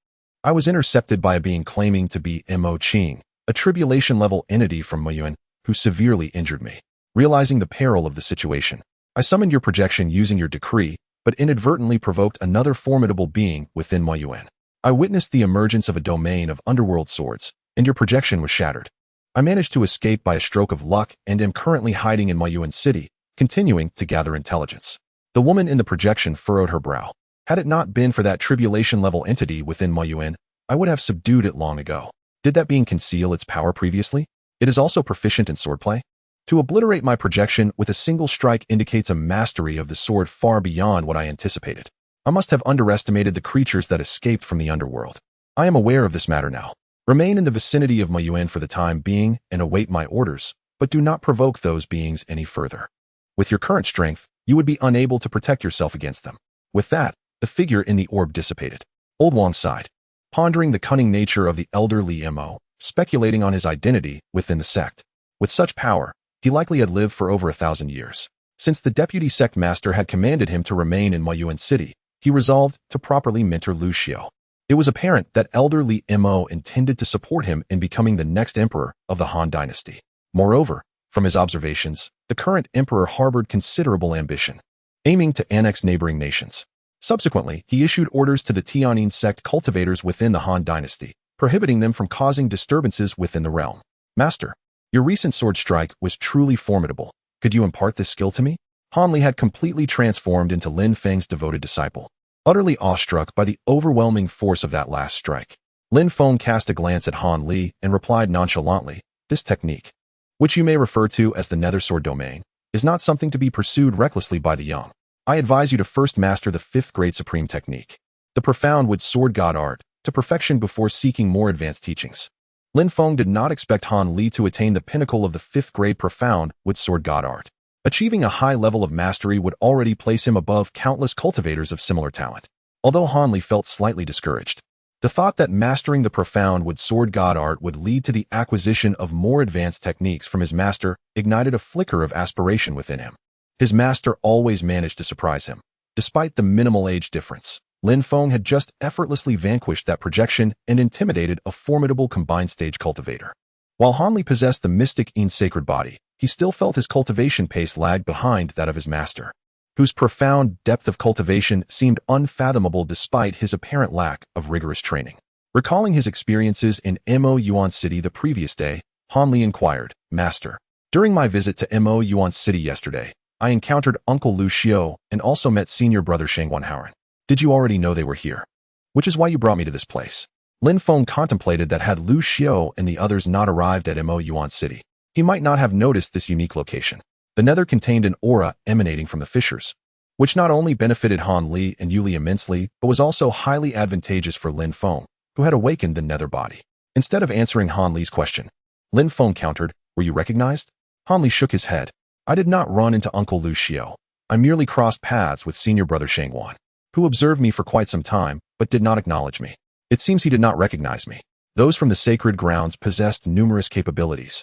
A: I was intercepted by a being claiming to be Mo Qing, a tribulation-level entity from Moyuan, who severely injured me. Realizing the peril of the situation, I summoned your projection using your decree, but inadvertently provoked another formidable being within Moyuan. I witnessed the emergence of a domain of underworld swords, and your projection was shattered. I managed to escape by a stroke of luck and am currently hiding in Moyuan City, continuing to gather intelligence." The woman in the projection furrowed her brow. "Had it not been for that tribulation-level entity within Moyuan, I would have subdued it long ago. Did that being conceal its power previously? It is also proficient in swordplay? To obliterate my projection with a single strike indicates a mastery of the sword far beyond what I anticipated. I must have underestimated the creatures that escaped from the underworld. I am aware of this matter now. Remain in the vicinity of Moyuan for the time being and await my orders, but do not provoke those beings any further. With your current strength, you would be unable to protect yourself against them." With that, the figure in the orb dissipated. Old Wang sighed, pondering the cunning nature of the elder Lin Feng, speculating on his identity within the sect. With such power, he likely had lived for over 1,000 years. Since the deputy Sect Master had commanded him to remain in Moyuan City, he resolved to properly mentor Lu Xiu. It was apparent that elder Lin Feng intended to support him in becoming the next emperor of the Han dynasty. Moreover, from his observations, the current emperor harbored considerable ambition, aiming to annex neighboring nations. Subsequently, he issued orders to the Tianyin sect cultivators within the Han dynasty, prohibiting them from causing disturbances within the realm. "Master, your recent sword strike was truly formidable. Could you impart this skill to me?" Han Li had completely transformed into Lin Feng's devoted disciple. Utterly awestruck by the overwhelming force of that last strike, Lin Feng cast a glance at Han Li and replied nonchalantly, "This technique, which you may refer to as the nether sword domain, is not something to be pursued recklessly by the young. I advise you to first master the 5th grade supreme technique, the profound wood sword god art, to perfection before seeking more advanced teachings." Lin Feng did not expect Han Li to attain the pinnacle of the 5th grade profound wood sword god art. Achieving a high level of mastery would already place him above countless cultivators of similar talent. Although Han Li felt slightly discouraged, The thought that mastering the profound sword god art would lead to the acquisition of more advanced techniques from his master ignited a flicker of aspiration within him. His master always managed to surprise him. Despite the minimal age difference, Lin Feng had just effortlessly vanquished that projection and intimidated a formidable combined stage cultivator. While Hanli possessed the mystic Yin sacred body, he still felt his cultivation pace lagged behind that of his master, whose profound depth of cultivation seemed unfathomable despite his apparent lack of rigorous training. Recalling his experiences in Mo Yuan City the previous day, Hanli inquired, "Master, during my visit to Mo Yuan City yesterday, I encountered Uncle Lu Xiao and also met senior brother Shangguan Haoran. Did you already know they were here? Which is why you brought me to this place." Lin Feng contemplated that had Lu Xiao and the others not arrived at Mo Yuan City, he might not have noticed this unique location. The nether contained an aura emanating from the fissures, which not only benefited Han Li and Yu Li immensely, but was also highly advantageous for Lin Feng, who had awakened the nether body. Instead of answering Han Li's question, Lin Feng countered, "Were you recognized?" Han Li shook his head. "I did not run into Uncle Lu Xiao. I merely crossed paths with senior brother Shangguan, who observed me for quite some time, but did not acknowledge me. It seems he did not recognize me. Those from the sacred grounds possessed numerous capabilities,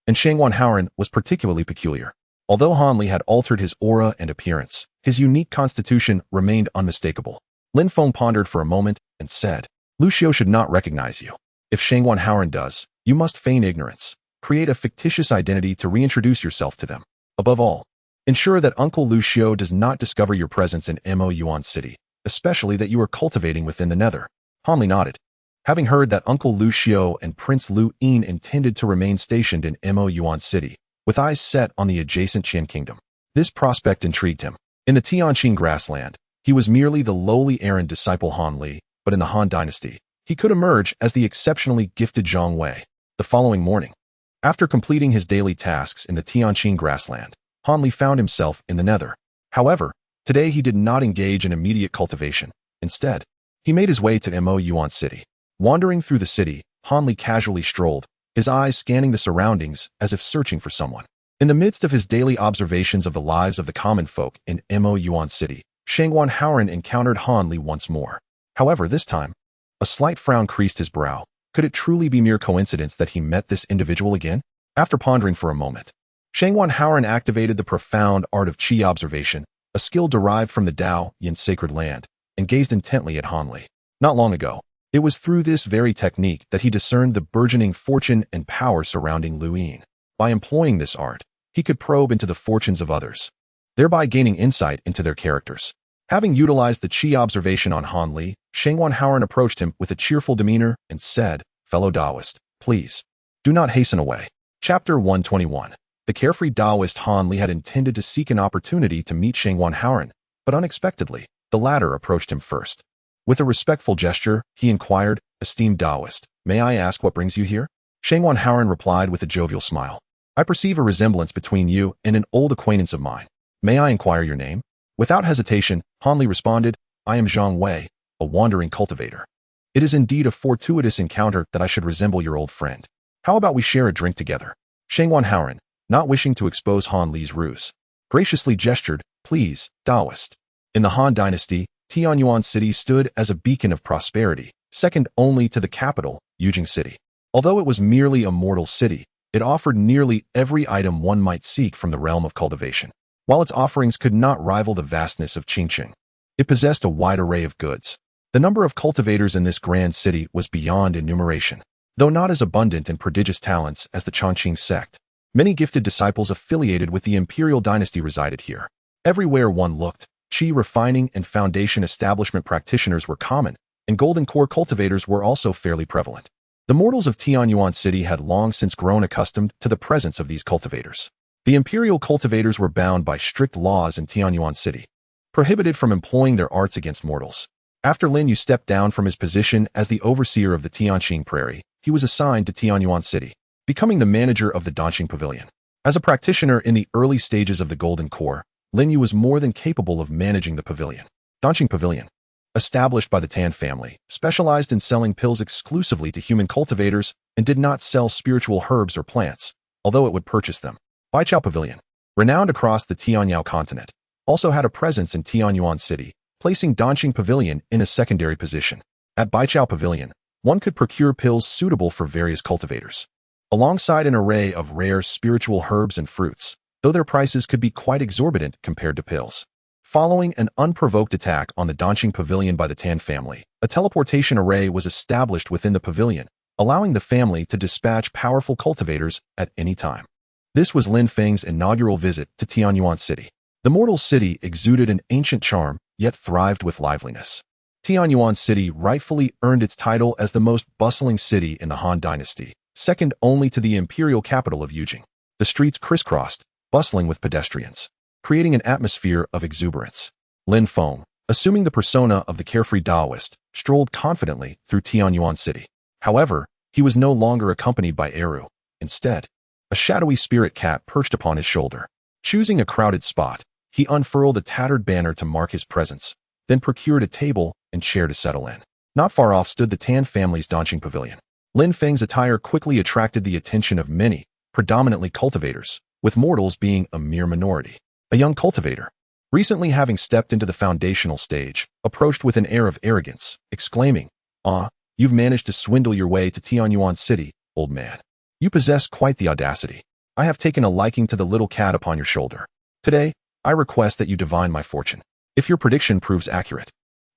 A: and Shangguan Haoran was particularly peculiar. Although Han Li had altered his aura and appearance, his unique constitution remained unmistakable." Lin Feng pondered for a moment and said, "Lu Xiao should not recognize you. If Shangguan Haoran does, you must feign ignorance. Create a fictitious identity to reintroduce yourself to them. Above all, ensure that Uncle Lu Xiao does not discover your presence in Mo Yuan City, especially that you are cultivating within the nether." Han Li nodded. Having heard that Uncle Lu Xiao and Prince Lu Yin intended to remain stationed in Mo Yuan City, with eyes set on the adjacent Qian kingdom, this prospect intrigued him. In the Tianqing grassland, he was merely the lowly errand disciple Han Li, but in the Han dynasty, he could emerge as the exceptionally gifted Zhang Wei. The following morning, after completing his daily tasks in the Tianqing grassland, Han Li found himself in the nether. However, today he did not engage in immediate cultivation. Instead, he made his way to Mo Yuan City. Wandering through the city, Han Li casually strolled, his eyes scanning the surroundings as if searching for someone. In the midst of his daily observations of the lives of the common folk in Mo Yuan City, Shangguan Haoran encountered Han Li once more. However, this time, a slight frown creased his brow. Could it truly be mere coincidence that he met this individual again? After pondering for a moment, Shangguan Haoran activated the profound art of Qi observation, a skill derived from the Tao Yin sacred land, and gazed intently at Han Li. Not long ago, it was through this very technique that he discerned the burgeoning fortune and power surrounding Lu Yin. By employing this art, he could probe into the fortunes of others, thereby gaining insight into their characters. Having utilized the Qi observation on Han Li, Shangguan Haoran approached him with a cheerful demeanor and said, "Fellow Taoist, please, do not hasten away." Chapter 121. The carefree Taoist Han Li had intended to seek an opportunity to meet Shangguan Haoran, but unexpectedly, the latter approached him first. With a respectful gesture, he inquired, "Esteemed Taoist, may I ask what brings you here?" Shangguan Haoran replied with a jovial smile, "I perceive a resemblance between you and an old acquaintance of mine. May I inquire your name?" Without hesitation, Han Li responded, "I am Zhang Wei, a wandering cultivator. It is indeed a fortuitous encounter that I should resemble your old friend. How about we share a drink together?" Shangguan Haoran, not wishing to expose Han Li's ruse, graciously gestured, "Please, Taoist." In the Han dynasty, Tianyuan City stood as a beacon of prosperity, second only to the capital, Yujing City. Although it was merely a mortal city, it offered nearly every item one might seek from the realm of cultivation. While its offerings could not rival the vastness of Qingqing, it possessed a wide array of goods. The number of cultivators in this grand city was beyond enumeration, though not as abundant in prodigious talents as the Chongqing sect. Many gifted disciples affiliated with the imperial dynasty resided here. Everywhere one looked, Qi refining and foundation establishment practitioners were common, and golden core cultivators were also fairly prevalent. The mortals of Tianyuan City had long since grown accustomed to the presence of these cultivators. The imperial cultivators were bound by strict laws in Tianyuan City, prohibited from employing their arts against mortals. After Lin Yu stepped down from his position as the overseer of the Tianqing Prairie, he was assigned to Tianyuan City, becoming the manager of the Danqing Pavilion. As a practitioner in the early stages of the Golden Core, Lin Yu was more than capable of managing the pavilion. Danqing Pavilion, established by the Tan family, specialized in selling pills exclusively to human cultivators and did not sell spiritual herbs or plants, although it would purchase them. Baichao Pavilion, renowned across the Tianyao continent, also had a presence in Tianyuan City, placing Danqing Pavilion in a secondary position. At Baichao Pavilion, one could procure pills suitable for various cultivators, alongside an array of rare spiritual herbs and fruits, though their prices could be quite exorbitant compared to pills. Following an unprovoked attack on the Danqing Pavilion by the Tan family, a teleportation array was established within the pavilion, allowing the family to dispatch powerful cultivators at any time. This was Lin Feng's inaugural visit to Tianyuan City. The mortal city exuded an ancient charm, yet thrived with liveliness. Tianyuan City rightfully earned its title as the most bustling city in the Han Dynasty, second only to the imperial capital of Yujing. The streets crisscrossed, bustling with pedestrians, creating an atmosphere of exuberance. Lin Feng, assuming the persona of the carefree Taoist, strolled confidently through Tianyuan City. However, he was no longer accompanied by Eru. Instead, a shadowy spirit cat perched upon his shoulder. Choosing a crowded spot, he unfurled a tattered banner to mark his presence, then procured a table and chair to settle in. Not far off stood the Tan family's Danqing Pavilion. Lin Feng's attire quickly attracted the attention of many, predominantly cultivators, with mortals being a mere minority. A young cultivator, recently having stepped into the foundational stage, approached with an air of arrogance, exclaiming, "Ah, you've managed to swindle your way to Tianyuan City, old man. You possess quite the audacity. I have taken a liking to the little cat upon your shoulder. Today, I request that you divine my fortune. If your prediction proves accurate,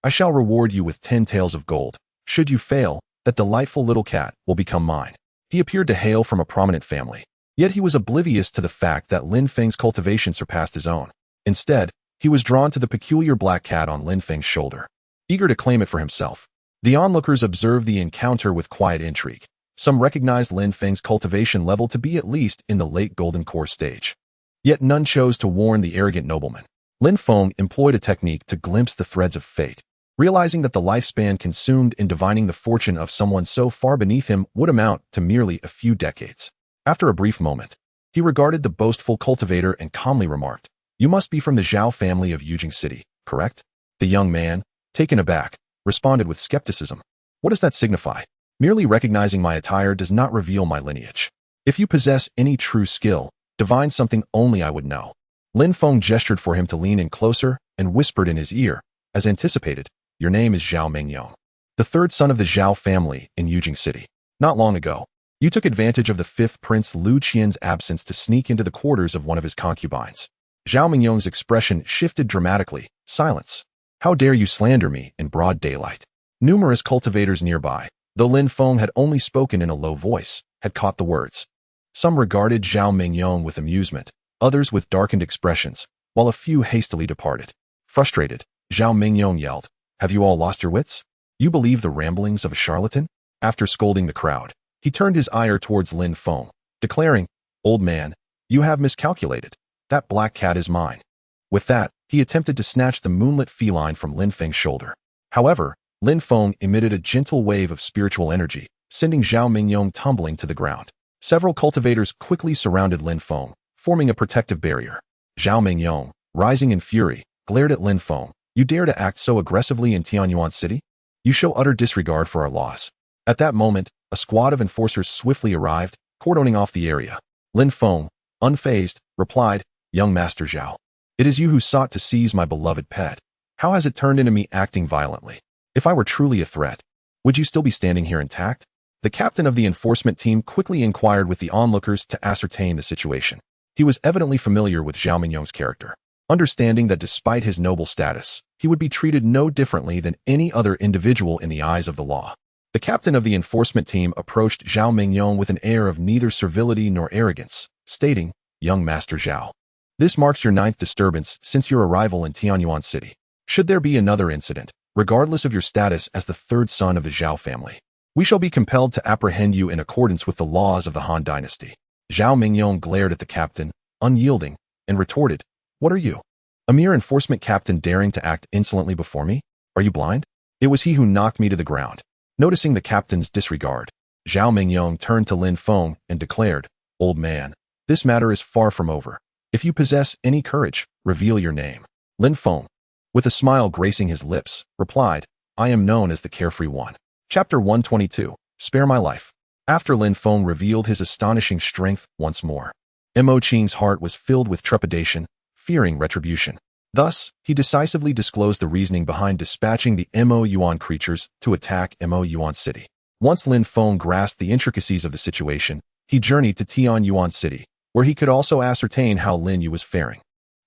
A: I shall reward you with 10 taels of gold. Should you fail, that delightful little cat will become mine." He appeared to hail from a prominent family, yet he was oblivious to the fact that Lin Feng's cultivation surpassed his own. Instead, he was drawn to the peculiar black cat on Lin Feng's shoulder, eager to claim it for himself. The onlookers observed the encounter with quiet intrigue. Some recognized Lin Feng's cultivation level to be at least in the late golden core stage. Yet none chose to warn the arrogant nobleman. Lin Feng employed a technique to glimpse the threads of fate, realizing that the lifespan consumed in divining the fortune of someone so far beneath him would amount to merely a few decades. After a brief moment, he regarded the boastful cultivator and calmly remarked, "You must be from the Zhao family of Yujing City, correct?" The young man, taken aback, responded with skepticism. "What does that signify? Merely recognizing my attire does not reveal my lineage. If you possess any true skill, divine something only I would know." Lin Feng gestured for him to lean in closer and whispered in his ear, as anticipated, "Your name is Zhao Mingyong, the third son of the Zhao family in Yujing City. Not long ago, you took advantage of the fifth prince Lu Qian's absence to sneak into the quarters of one of his concubines." Zhao Mingyong's expression shifted dramatically. "Silence. How dare you slander me in broad daylight?" Numerous cultivators nearby, though Lin Feng had only spoken in a low voice, had caught the words. Some regarded Zhao Mingyong with amusement, others with darkened expressions, while a few hastily departed. Frustrated, Zhao Mingyong yelled, "Have you all lost your wits? You believe the ramblings of a charlatan?" After scolding the crowd, he turned his ire towards Lin Feng, declaring, "Old man, you have miscalculated. That black cat is mine." With that, he attempted to snatch the moonlit feline from Lin Feng's shoulder. However, Lin Feng emitted a gentle wave of spiritual energy, sending Zhao Mingyong tumbling to the ground. Several cultivators quickly surrounded Lin Feng, forming a protective barrier. Zhao Mingyong, rising in fury, glared at Lin Feng. "You dare to act so aggressively in Tianyuan City? You show utter disregard for our laws." At that moment, a squad of enforcers swiftly arrived, cordoning off the area. Lin Feng, unfazed, replied, "Young Master Zhao, it is you who sought to seize my beloved pet. How has it turned into me acting violently? If I were truly a threat, would you still be standing here intact?" The captain of the enforcement team quickly inquired with the onlookers to ascertain the situation. He was evidently familiar with Zhao Mingyong's character, understanding that despite his noble status, he would be treated no differently than any other individual in the eyes of the law. The captain of the enforcement team approached Zhao Mingyong with an air of neither servility nor arrogance, stating, "Young Master Zhao, this marks your 9th disturbance since your arrival in Tianyuan City. Should there be another incident, regardless of your status as the third son of the Zhao family, we shall be compelled to apprehend you in accordance with the laws of the Han Dynasty." Zhao Mingyong glared at the captain, unyielding, and retorted, "What are you? A mere enforcement captain daring to act insolently before me? Are you blind?" It was he who knocked me to the ground. Noticing the captain's disregard, Zhao Mingyong turned to Lin Feng and declared, "Old man, this matter is far from over. If you possess any courage, reveal your name." Lin Feng, with a smile gracing his lips, replied, "I am known as the Carefree One." Chapter 122, Spare My Life. After Lin Feng revealed his astonishing strength once more, Mo Qing's heart was filled with trepidation, fearing retribution. Thus, he decisively disclosed the reasoning behind dispatching the Mo Yuan creatures to attack Mo Yuan City. Once Lin Feng grasped the intricacies of the situation, he journeyed to Tian Yuan City, where he could also ascertain how Lin Yu was faring.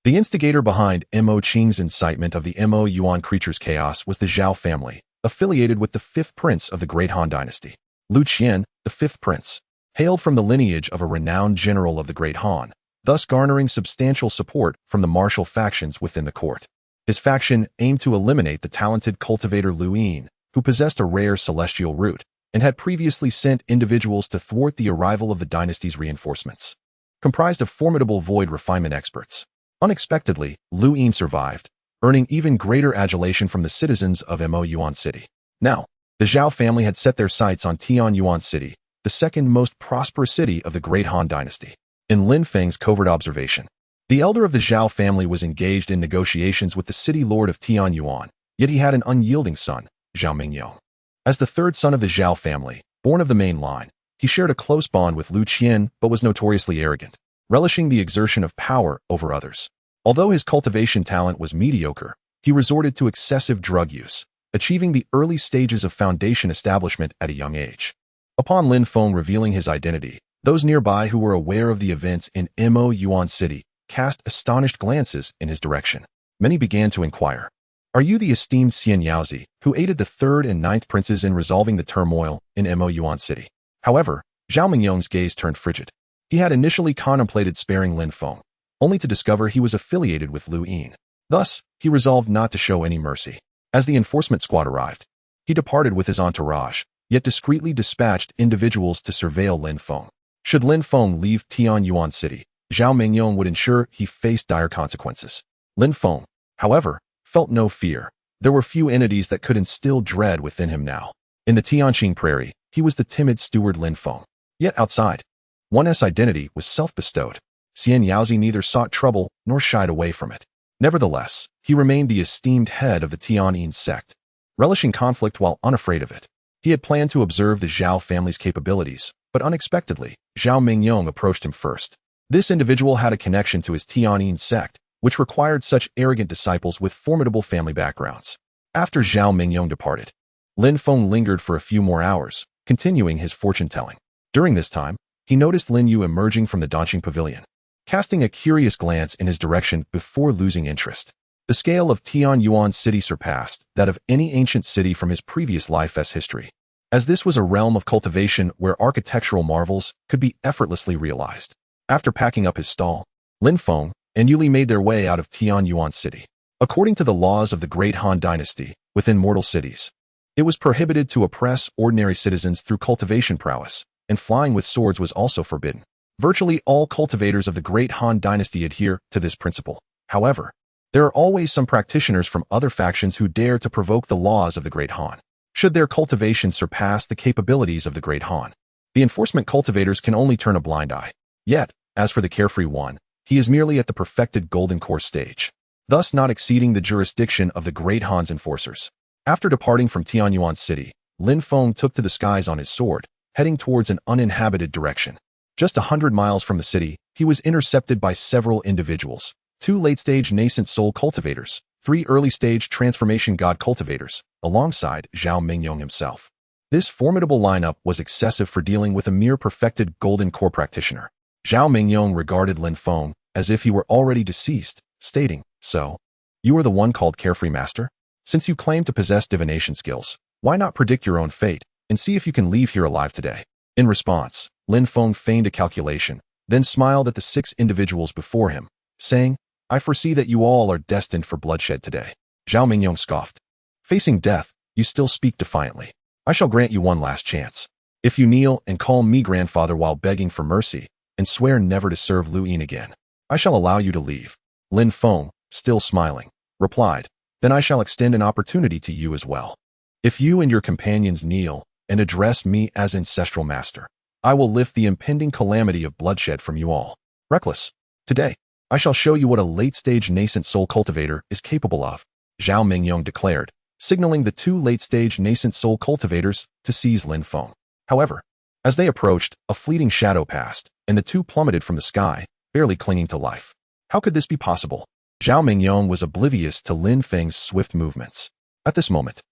A: The instigator behind Mo Qing's incitement of the Mo Yuan creatures' chaos was the Zhao family, affiliated with the fifth prince of the Great Han Dynasty. Lu Qian, the fifth prince, hailed from the lineage of a renowned general of the Great Han, thus garnering substantial support from the martial factions within the court. His faction aimed to eliminate the talented cultivator Lu Yin, who possessed a rare celestial root, and had previously sent individuals to thwart the arrival of the dynasty's reinforcements. Comprised of formidable void refinement experts. Unexpectedly, Lu Yin survived, earning even greater adulation from the citizens of Mo Yuan City. Now, the Zhao family had set their sights on Tian Yuan City, the second most prosperous city of the Great Han Dynasty. In Lin Feng's covert observation, the elder of the Zhao family was engaged in negotiations with the city lord of Tian Yuan, yet he had an unyielding son, Zhao Mingyong. As the third son of the Zhao family, born of the main line, he shared a close bond with Lu Qian but was notoriously arrogant, relishing the exertion of power over others. Although his cultivation talent was mediocre, he resorted to excessive drug use, achieving the early stages of foundation establishment at a young age. Upon Lin Feng revealing his identity, those nearby who were aware of the events in Mo Yuan City cast astonished glances in his direction. Many began to inquire, "Are you the esteemed Xian Yaozi, who aided the third and ninth princes in resolving the turmoil in Mo Yuan City?" However, Zhao Mingyong's gaze turned frigid. He had initially contemplated sparing Lin Feng, only to discover he was affiliated with Lu Yin. Thus, he resolved not to show any mercy. As the enforcement squad arrived, he departed with his entourage, yet discreetly dispatched individuals to surveil Lin Feng. Should Lin Feng leave Tian Yuan City, Zhao Mingyong would ensure he faced dire consequences. Lin Feng, however, felt no fear. There were few entities that could instill dread within him now. In the Tianqing Prairie, he was the timid steward Lin Feng. Yet outside, one's identity was self-bestowed. Xian Yaozi neither sought trouble nor shied away from it. Nevertheless, he remained the esteemed head of the Tianyin sect, relishing conflict while unafraid of it. He had planned to observe the Zhao family's capabilities, but unexpectedly, Zhao Mingyong approached him first. This individual had a connection to his Tianyin sect, which required such arrogant disciples with formidable family backgrounds. After Zhao Mingyong departed, Lin Feng lingered for a few more hours, continuing his fortune-telling. During this time, he noticed Lin Yu emerging from the Danqing Pavilion, casting a curious glance in his direction before losing interest. The scale of Tian Yuan City surpassed that of any ancient city from his previous life's history, as this was a realm of cultivation where architectural marvels could be effortlessly realized. After packing up his stall, Lin Feng and Yuli made their way out of Tian Yuan City. According to the laws of the Great Han Dynasty, within mortal cities, it was prohibited to oppress ordinary citizens through cultivation prowess, and flying with swords was also forbidden. Virtually all cultivators of the Great Han Dynasty adhere to this principle. However, there are always some practitioners from other factions who dare to provoke the laws of the Great Han. Should their cultivation surpass the capabilities of the Great Han, the enforcement cultivators can only turn a blind eye. Yet, as for the carefree one, he is merely at the perfected golden core stage, thus not exceeding the jurisdiction of the Great Han's enforcers. After departing from Tian Yuan City, Lin Feng took to the skies on his sword, heading towards an uninhabited direction. Just 100 miles from the city, he was intercepted by several individuals, 2 late-stage nascent soul cultivators, 3 early-stage transformation god cultivators, alongside Zhao Mingyong himself. This formidable lineup was excessive for dealing with a mere perfected golden core practitioner. Zhao Mingyong regarded Lin Feng as if he were already deceased, stating, "So, you are the one called Carefree Master? Since you claim to possess divination skills, why not predict your own fate and see if you can leave here alive today?" In response, Lin Feng feigned a calculation, then smiled at the 6 individuals before him, saying, "I foresee that you all are destined for bloodshed today." Zhao Mingyong scoffed. "Facing death, you still speak defiantly. I shall grant you one last chance. If you kneel and call me grandfather while begging for mercy, and swear never to serve Lu Yin again, I shall allow you to leave." Lin Feng, still smiling, replied, "Then I shall extend an opportunity to you as well. If you and your companions kneel and address me as ancestral master, I will lift the impending calamity of bloodshed from you all. Reckless, today, I shall show you what a late-stage nascent soul cultivator is capable of," Zhao Mingyong declared, signaling the 2 late-stage nascent soul cultivators to seize Lin Feng. However, as they approached, a fleeting shadow passed, and the 2 plummeted from the sky, barely clinging to life. How could this be possible? Zhao Mingyong was oblivious to Lin Feng's swift movements. At this moment,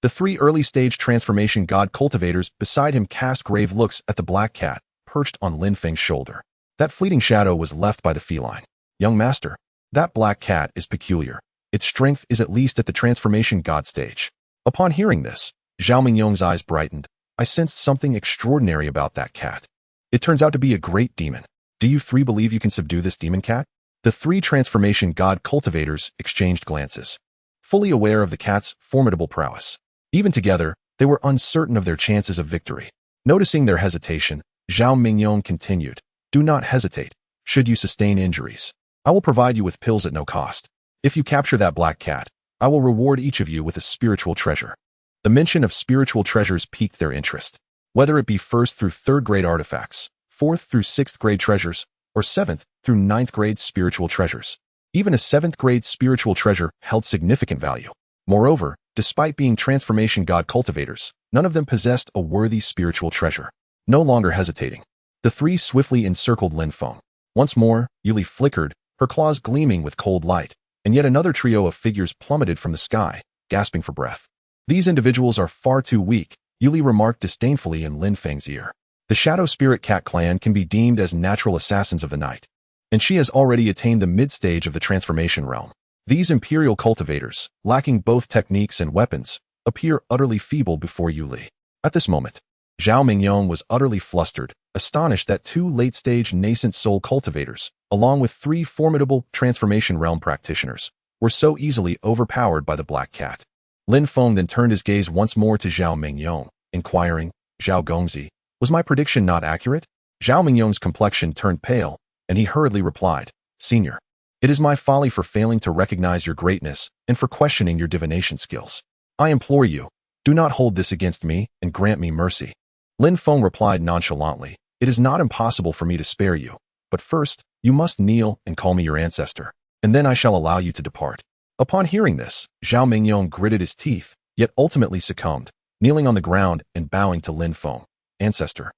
A: the three early-stage transformation god cultivators beside him cast grave looks at the black cat perched on Lin Feng's shoulder. That fleeting shadow was left by the feline. Young master, that black cat is peculiar. Its strength is at least at the transformation god stage. Upon hearing this, Zhao Mingyong's eyes brightened. I sensed something extraordinary about that cat. It turns out to be a great demon. Do you three believe you can subdue this demon cat? The three transformation god cultivators exchanged glances, fully aware of the cat's formidable prowess. Even together, they were uncertain of their chances of victory. Noticing their hesitation, Zhao Mingyong continued, do not hesitate. Should you sustain injuries, I will provide you with pills at no cost. If you capture that black cat, I will reward each of you with a spiritual treasure. The mention of spiritual treasures piqued their interest. Whether it be 1st through 3rd grade artifacts, 4th through 6th grade treasures, or 7th through 9th grade spiritual treasures. Even a 7th grade spiritual treasure held significant value. Moreover, despite being transformation god cultivators, none of them possessed a worthy spiritual treasure. No longer hesitating, the three swiftly encircled Lin Feng. Once more, Yuli flickered, her claws gleaming with cold light, and yet another trio of figures plummeted from the sky, gasping for breath. These individuals are far too weak, Yuli remarked disdainfully in Lin Feng's ear. The Shadow Spirit Cat clan can be deemed as natural assassins of the night, and she has already attained the mid-stage of the transformation realm. These imperial cultivators, lacking both techniques and weapons, appear utterly feeble before Yuli. At this moment, Zhao Mingyong was utterly flustered, astonished that two late-stage nascent soul cultivators, along with three formidable transformation realm practitioners, were so easily overpowered by the black cat. Lin Feng then turned his gaze once more to Zhao Mingyong, inquiring, Zhao Gongzi, was my prediction not accurate? Zhao Mingyong's complexion turned pale, and he hurriedly replied, Senior, it is my folly for failing to recognize your greatness and for questioning your divination skills. I implore you, do not hold this against me and grant me mercy. Lin Feng replied nonchalantly, it is not impossible for me to spare you, but first, you must kneel and call me your ancestor, and then I shall allow you to depart. Upon hearing this, Zhao Mingyong gritted his teeth, yet ultimately succumbed, kneeling on the ground and bowing to Lin Feng. Ancestor,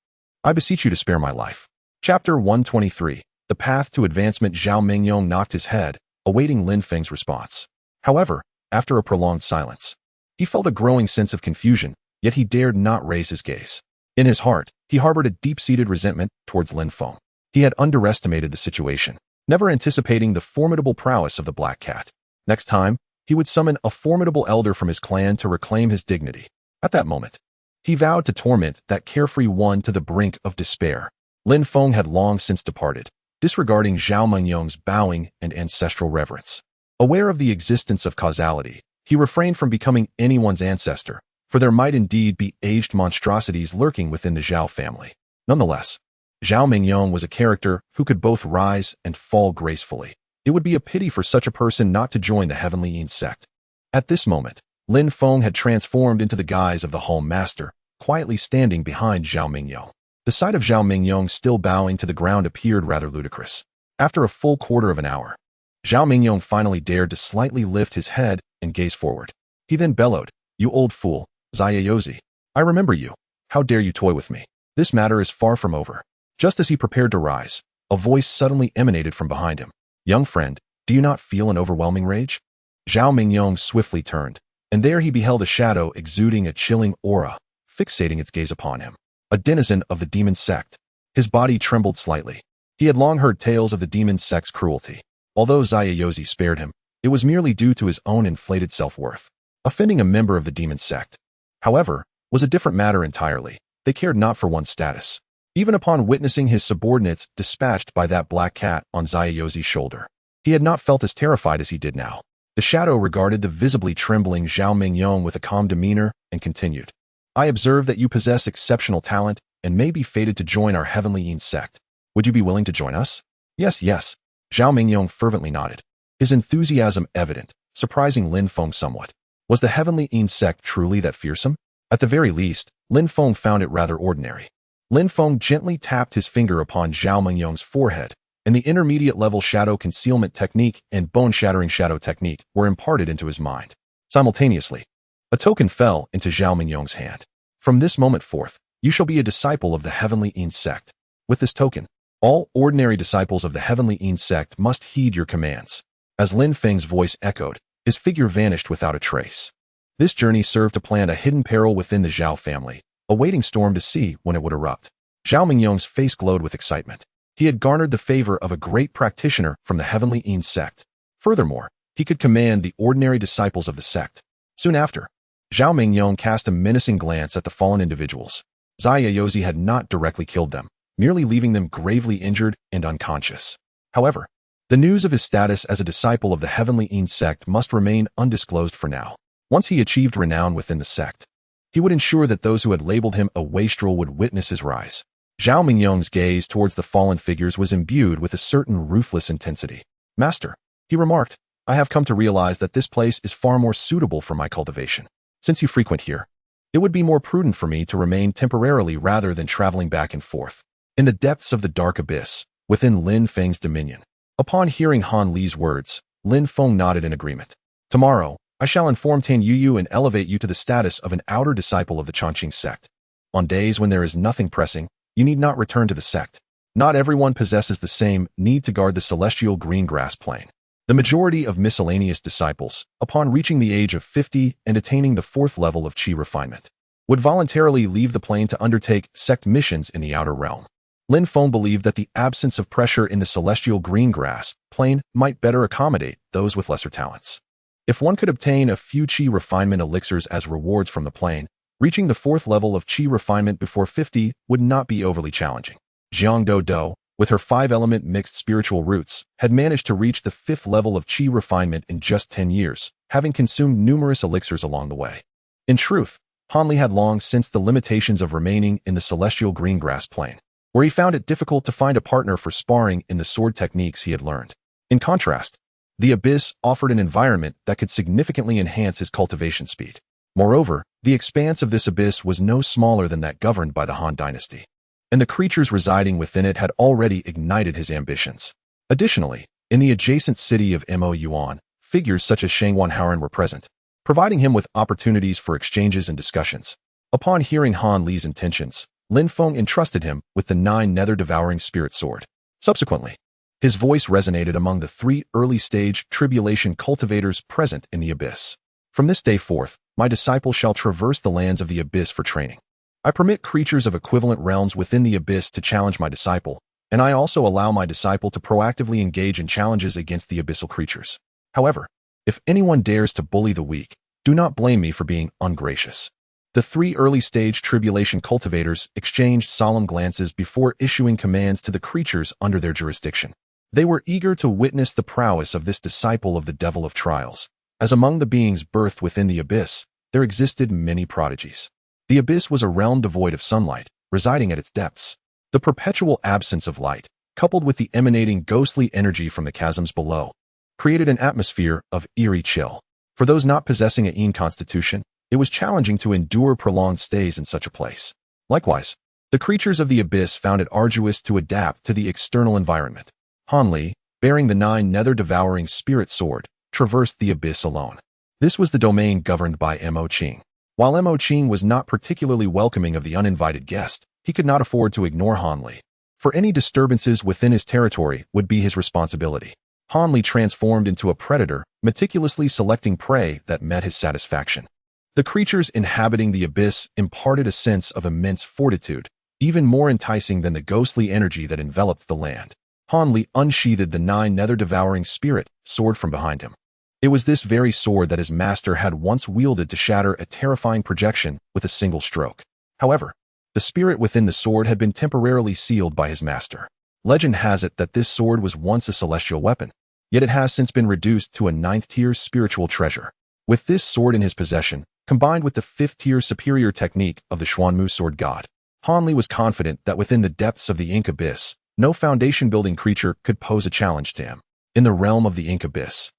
A: I beseech you to spare my life. Chapter 123. The path to advancement. Zhao Mingyong knocked his head, awaiting Lin Feng's response. However, after a prolonged silence, he felt a growing sense of confusion, yet he dared not raise his gaze. In his heart, he harbored a deep-seated resentment towards Lin Feng. He had underestimated the situation, never anticipating the formidable prowess of the black cat. Next time, he would summon a formidable elder from his clan to reclaim his dignity. At that moment, he vowed to torment that carefree one to the brink of despair. Lin Feng had long since departed, disregarding Zhao Mingyong's bowing and ancestral reverence. Aware of the existence of causality, he refrained from becoming anyone's ancestor, for there might indeed be aged monstrosities lurking within the Zhao family. Nonetheless, Zhao Mingyong was a character who could both rise and fall gracefully. It would be a pity for such a person not to join the Heavenly Eons sect. At this moment, Lin Feng had transformed into the guise of the Home Master, quietly standing behind Zhao Mingyong. The sight of Zhao Mingyong still bowing to the ground appeared rather ludicrous. After a full quarter of an hour, Zhao Mingyong finally dared to slightly lift his head and gaze forward. He then bellowed, You old fool, Zayayozi. I remember you. How dare you toy with me? This matter is far from over. Just as he prepared to rise, a voice suddenly emanated from behind him. Young friend, do you not feel an overwhelming rage? Zhao Mingyong swiftly turned, and there he beheld a shadow exuding a chilling aura, fixating its gaze upon him. A denizen of the demon sect. His body trembled slightly. He had long heard tales of the demon sect's cruelty. Although Zayayozi spared him, it was merely due to his own inflated self-worth. Offending a member of the demon sect, however, was a different matter entirely. They cared not for one's status. Even upon witnessing his subordinates dispatched by that black cat on Zayayozi's shoulder, he had not felt as terrified as he did now. The shadow regarded the visibly trembling Zhao Mingyong with a calm demeanor and continued. I observe that you possess exceptional talent and may be fated to join our Heavenly Eons sect. Would you be willing to join us? Yes, yes. Zhao Mingyong fervently nodded, his enthusiasm evident, surprising Lin Feng somewhat. Was the Heavenly Eons sect truly that fearsome? At the very least, Lin Feng found it rather ordinary. Lin Feng gently tapped his finger upon Zhao Mingyong's forehead, and the intermediate-level shadow concealment technique and bone-shattering shadow technique were imparted into his mind. Simultaneously, a token fell into Zhao Mingyong's hand. From this moment forth, you shall be a disciple of the Heavenly Eons sect. With this token, all ordinary disciples of the Heavenly Eons sect must heed your commands. As Lin Feng's voice echoed, his figure vanished without a trace. This journey served to plant a hidden peril within the Zhao family, awaiting storm to see when it would erupt. Zhao Mingyong's face glowed with excitement. He had garnered the favor of a great practitioner from the Heavenly Eons sect. Furthermore, he could command the ordinary disciples of the sect. Soon after, Zhao Mingyong cast a menacing glance at the fallen individuals. Yaozi had not directly killed them, merely leaving them gravely injured and unconscious. However, the news of his status as a disciple of the Heavenly Eons sect must remain undisclosed for now. Once he achieved renown within the sect, he would ensure that those who had labeled him a wastrel would witness his rise. Zhao Mingyong's gaze towards the fallen figures was imbued with a certain ruthless intensity. "Master," he remarked, "I have come to realize that this place is far more suitable for my cultivation. Since you frequent here, it would be more prudent for me to remain temporarily rather than traveling back and forth." In the depths of the dark abyss, within Lin Feng's dominion. Upon hearing Han Li's words, Lin Feng nodded in agreement. "Tomorrow, I shall inform Tan Yuyu and elevate you to the status of an outer disciple of the Chongqing sect. On days when there is nothing pressing, you need not return to the sect. Not everyone possesses the same need to guard the celestial green grass plain. The majority of miscellaneous disciples, upon reaching the age of 50 and attaining the 4th level of Qi refinement, would voluntarily leave the plane to undertake sect missions in the outer realm." Lin Feng believed that the absence of pressure in the celestial green grass plane might better accommodate those with lesser talents. If one could obtain a few Qi refinement elixirs as rewards from the plane, reaching the 4th level of Qi refinement before 50 would not be overly challenging. Jiang Do, with her 5-element mixed spiritual roots, had managed to reach the 5th level of Qi refinement in just 10 years, having consumed numerous elixirs along the way. In truth, Han Li had long sensed the limitations of remaining in the celestial green grass plane, where he found it difficult to find a partner for sparring in the sword techniques he had learned. In contrast, the abyss offered an environment that could significantly enhance his cultivation speed. Moreover, the expanse of this abyss was no smaller than that governed by the Han dynasty, and the creatures residing within it had already ignited his ambitions. Additionally, in the adjacent city of Mo Yuan, figures such as Shang Wanhaoren were present, providing him with opportunities for exchanges and discussions. Upon hearing Han Li's intentions, Lin Feng entrusted him with the 9 nether-devouring spirit sword. Subsequently, his voice resonated among the 3 early-stage tribulation cultivators present in the abyss. "From this day forth, my disciple shall traverse the lands of the abyss for training. I permit creatures of equivalent realms within the abyss to challenge my disciple, and I also allow my disciple to proactively engage in challenges against the abyssal creatures. However, if anyone dares to bully the weak, do not blame me for being ungracious." The 3 early-stage tribulation cultivators exchanged solemn glances before issuing commands to the creatures under their jurisdiction. They were eager to witness the prowess of this disciple of the devil of trials, as among the beings birthed within the abyss, there existed many prodigies. The abyss was a realm devoid of sunlight, residing at its depths. The perpetual absence of light, coupled with the emanating ghostly energy from the chasms below, created an atmosphere of eerie chill. For those not possessing an Eon constitution, it was challenging to endure prolonged stays in such a place. Likewise, the creatures of the abyss found it arduous to adapt to the external environment. Han Li, bearing the 9 nether-devouring spirit sword, traversed the abyss alone. This was the domain governed by Mo Qing. While Mo Qing was not particularly welcoming of the uninvited guest, he could not afford to ignore Han Li. For any disturbances within his territory would be his responsibility. Han Li transformed into a predator, meticulously selecting prey that met his satisfaction. The creatures inhabiting the abyss imparted a sense of immense fortitude, even more enticing than the ghostly energy that enveloped the land. Han Li unsheathed the 9 nether-devouring spirit sword from behind him. It was this very sword that his master had once wielded to shatter a terrifying projection with a single stroke. However, the spirit within the sword had been temporarily sealed by his master. Legend has it that this sword was once a celestial weapon, yet it has since been reduced to a 9th-tier spiritual treasure. With this sword in his possession, combined with the 5th-tier superior technique of the Xuanmu sword god, Han Li was confident that within the depths of the Ink Abyss, no foundation-building creature could pose a challenge to him. In the realm of the Ink Abyss,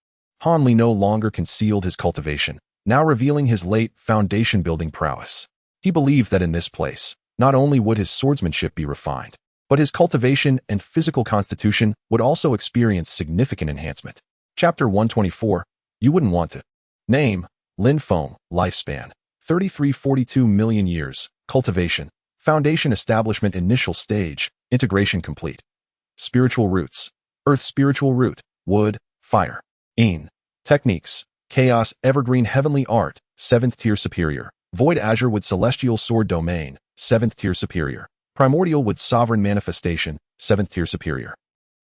A: Han Li no longer concealed his cultivation, now revealing his late foundation-building prowess. He believed that in this place, not only would his swordsmanship be refined, but his cultivation and physical constitution would also experience significant enhancement. Chapter 124. You wouldn't want to. Name: Lin Feng. Lifespan: 3342 million years. Cultivation: Foundation establishment. Initial stage: Integration complete. Spiritual roots: Earth spiritual root, wood, fire. In. Techniques. Chaos Evergreen Heavenly Art, 7th Tier Superior. Void Azure with Celestial Sword Domain, 7th Tier Superior. Primordial with Sovereign Manifestation, 7th Tier Superior.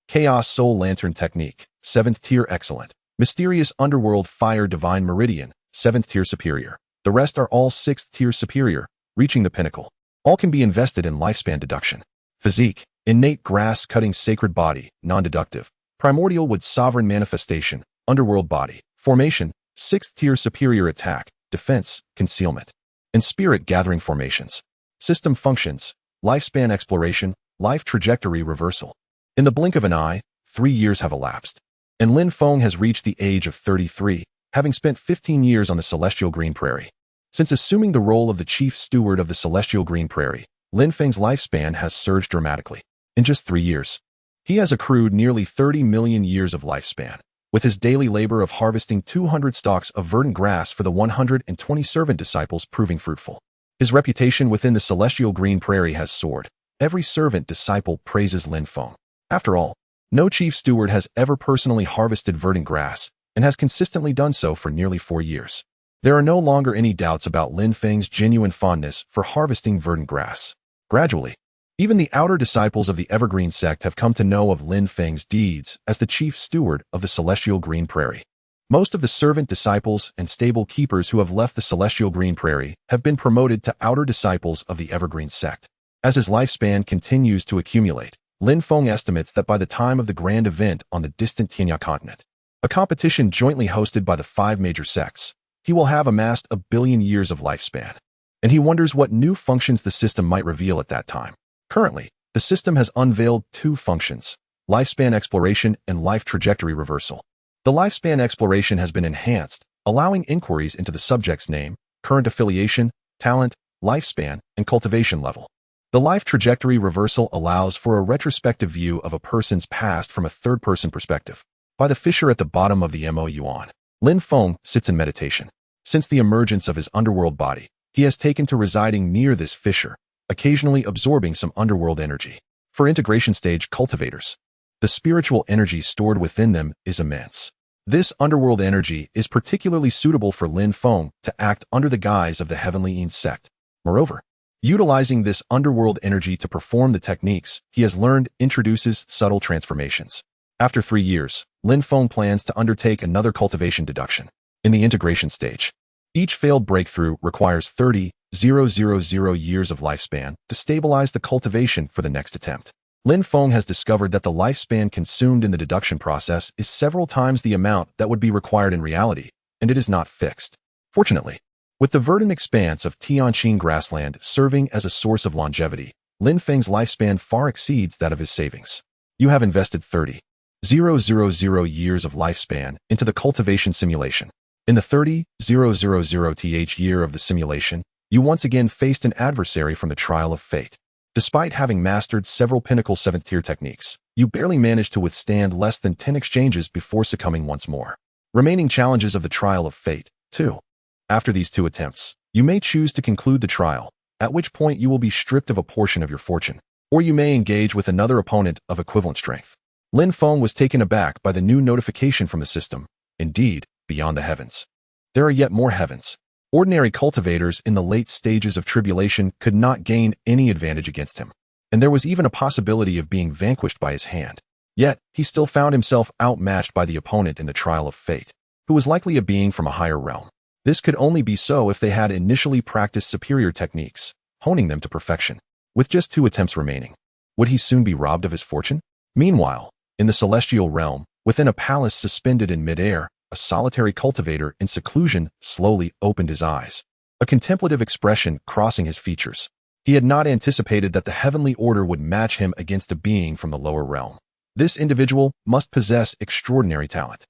A: Chaos Soul Lantern Technique, 7th Tier Excellent. Mysterious Underworld Fire Divine Meridian, 7th Tier Superior. The rest are all 6th Tier Superior, reaching the pinnacle. All can be invested in lifespan deduction. Physique. Innate Grass Cutting Sacred Body, non-deductive. Primordial with Sovereign Manifestation, Underworld Body. Formation, 6th Tier Superior Attack, Defense, Concealment. And Spirit Gathering Formations. System Functions. Lifespan Exploration, Life Trajectory Reversal. In the blink of an eye, 3 years have elapsed. And Lin Feng has reached the age of 33, having spent 15 years on the Celestial Green Prairie. Since assuming the role of the Chief Steward of the Celestial Green Prairie, Lin Feng's lifespan has surged dramatically. In just 3 years, he has accrued nearly 30 million years of lifespan, with his daily labor of harvesting 200 stalks of verdant grass for the 120 servant disciples proving fruitful. His reputation within the Celestial Green Prairie has soared. Every servant disciple praises Lin Feng. After all, no chief steward has ever personally harvested verdant grass and has consistently done so for nearly 4 years. There are no longer any doubts about Lin Feng's genuine fondness for harvesting verdant grass. Gradually, even the outer disciples of the Evergreen sect have come to know of Lin Feng's deeds as the chief steward of the Celestial Green Prairie. Most of the servant disciples and stable keepers who have left the Celestial Green Prairie have been promoted to outer disciples of the Evergreen sect. As his lifespan continues to accumulate, Lin Feng estimates that by the time of the grand event on the distant Tianya continent, a competition jointly hosted by the 5 major sects, he will have amassed 1 billion years of lifespan. And he wonders what new functions the system might reveal at that time. Currently, the system has unveiled 2 functions: lifespan exploration and life trajectory reversal. The lifespan exploration has been enhanced, allowing inquiries into the subject's name, current affiliation, talent, lifespan, and cultivation level. The life trajectory reversal allows for a retrospective view of a person's past from a third-person perspective. By the fissure at the bottom of the eon, Lin Feng sits in meditation. Since the emergence of his underworld body, he has taken to residing near this fissure, occasionally absorbing some underworld energy. For integration stage cultivators, the spiritual energy stored within them is immense. This underworld energy is particularly suitable for Lin Feng to act under the guise of the Heavenly Eons sect. Moreover, utilizing this underworld energy to perform the techniques he has learned introduces subtle transformations. After 3 years, Lin Feng plans to undertake another cultivation deduction. In the integration stage, each failed breakthrough requires 30,000 years of lifespan to stabilize the cultivation for the next attempt. Lin Feng has discovered that the lifespan consumed in the deduction process is several times the amount that would be required in reality, and it is not fixed. Fortunately, with the verdant expanse of Tianqin grassland serving as a source of longevity, Lin Feng's lifespan far exceeds that of his savings. You have invested 30,000 years of lifespan into the cultivation simulation. In the 30,000th year of the simulation, you once again faced an adversary from the trial of fate. Despite having mastered several pinnacle 7th tier techniques, you barely managed to withstand less than 10 exchanges before succumbing once more. Remaining challenges of the trial of fate, 2. After these 2 attempts, you may choose to conclude the trial, at which point you will be stripped of a portion of your fortune, or you may engage with another opponent of equivalent strength. Lin Feng was taken aback by the new notification from the system. Indeed, beyond the heavens, there are yet more heavens. Ordinary cultivators in the late stages of tribulation could not gain any advantage against him, and there was even a possibility of being vanquished by his hand. Yet, he still found himself outmatched by the opponent in the trial of fate, who was likely a being from a higher realm. This could only be so if they had initially practiced superior techniques, honing them to perfection. With just 2 attempts remaining, would he soon be robbed of his fortune? Meanwhile, in the celestial realm, within a palace suspended in midair, a solitary cultivator in seclusion slowly opened his eyes, a contemplative expression crossing his features. He had not anticipated that the heavenly order would match him against a being from the lower realm. This individual must possess extraordinary talent.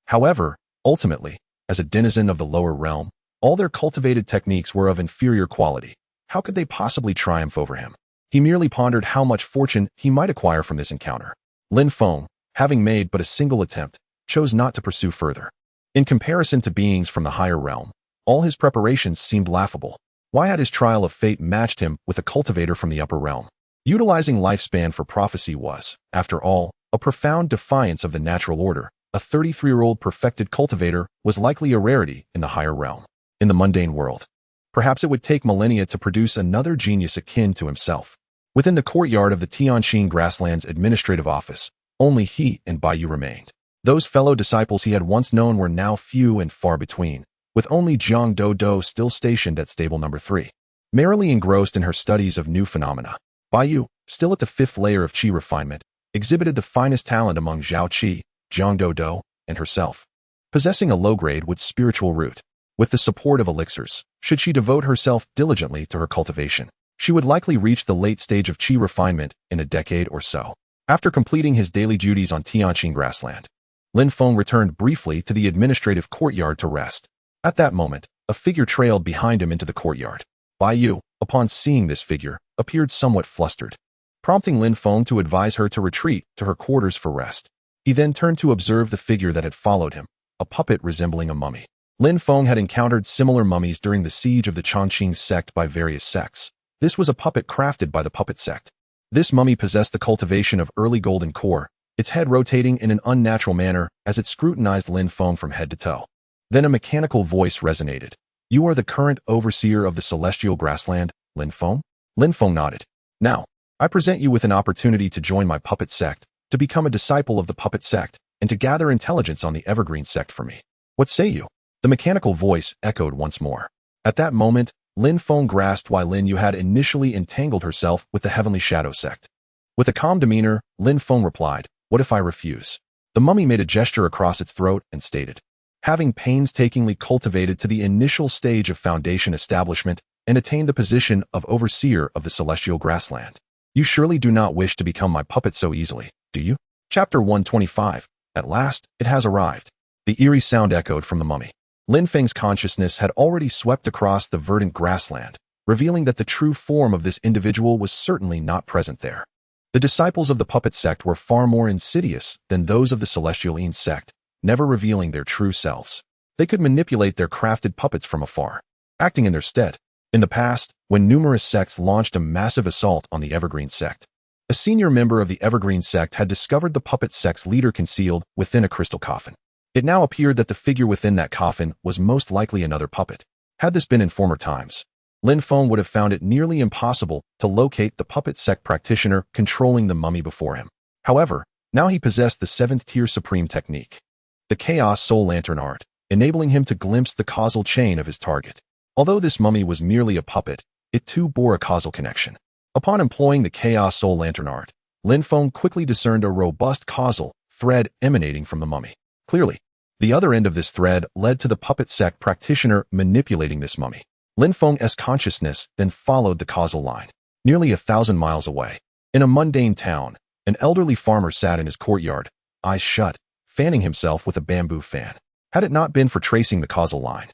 A: However, ultimately, as a denizen of the lower realm, all their cultivated techniques were of inferior quality. How could they possibly triumph over him? He merely pondered how much fortune he might acquire from this encounter. Lin Feng, having made but a single attempt, chose not to pursue further. In comparison to beings from the higher realm, all his preparations seemed laughable. Why had his trial of fate matched him with a cultivator from the upper realm? Utilizing lifespan for prophecy was, after all, a profound defiance of the natural order, a 33-year-old perfected cultivator was likely a rarity in the higher realm. In the mundane world, perhaps it would take millennia to produce another genius akin to himself. Within the courtyard of the Tianqing Grasslands Administrative Office, only he and Baiyu remained. Those fellow disciples he had once known were now few and far between, with only Jiang Dodo still stationed at stable number 3. Merrily engrossed in her studies of new phenomena, Baiyu, still at the 5th layer of qi refinement, exhibited the finest talent among Zhao Qi, Jiang Dodo, and herself. Possessing a low-grade with spiritual root, with the support of elixirs, should she devote herself diligently to her cultivation, she would likely reach the late stage of qi refinement in a decade or so. After completing his daily duties on Tianqing Grassland, Lin Feng returned briefly to the administrative courtyard to rest. At that moment, a figure trailed behind him into the courtyard. Baiyu, upon seeing this figure, appeared somewhat flustered, prompting Lin Feng to advise her to retreat to her quarters for rest. He then turned to observe the figure that had followed him, a puppet resembling a mummy. Lin Feng had encountered similar mummies during the siege of the Chongqing sect by various sects. This was a puppet crafted by the puppet sect. This mummy possessed the cultivation of early golden core, its head rotating in an unnatural manner as it scrutinized Lin Feng from head to toe. Then a mechanical voice resonated. "You are the current overseer of the celestial grassland, Lin Feng?" Lin Feng nodded. "Now, I present you with an opportunity to join my puppet sect, to become a disciple of the puppet sect, and to gather intelligence on the evergreen sect for me. What say you?" The mechanical voice echoed once more. At that moment, Lin Feng grasped why Lin Yu had initially entangled herself with the Heavenly Shadow sect. With a calm demeanor, Lin Feng replied, "What if I refuse?" The mummy made a gesture across its throat and stated, "Having painstakingly cultivated to the initial stage of foundation establishment and attained the position of overseer of the celestial grassland, you surely do not wish to become my puppet so easily, do you?" Chapter 125. At last, it has arrived. The eerie sound echoed from the mummy. Lin Feng's consciousness had already swept across the verdant grassland, revealing that the true form of this individual was certainly not present there. The disciples of the puppet sect were far more insidious than those of the celestial eons sect, never revealing their true selves. They could manipulate their crafted puppets from afar, acting in their stead. In the past, when numerous sects launched a massive assault on the Evergreen sect, a senior member of the Evergreen sect had discovered the puppet sect's leader concealed within a crystal coffin. It now appeared that the figure within that coffin was most likely another puppet. Had this been in former times, Lin Feng would have found it nearly impossible to locate the puppet sect practitioner controlling the mummy before him. However, now he possessed the 7th-tier supreme technique, the Chaos Soul Lantern art, enabling him to glimpse the causal chain of his target. Although this mummy was merely a puppet, it too bore a causal connection. Upon employing the Chaos Soul Lantern art, Lin Feng quickly discerned a robust causal thread emanating from the mummy. Clearly, the other end of this thread led to the puppet sect practitioner manipulating this mummy. Lin Feng's consciousness then followed the causal line. Nearly 1,000 miles away, in a mundane town, an elderly farmer sat in his courtyard, eyes shut, fanning himself with a bamboo fan. Had it not been for tracing the causal line,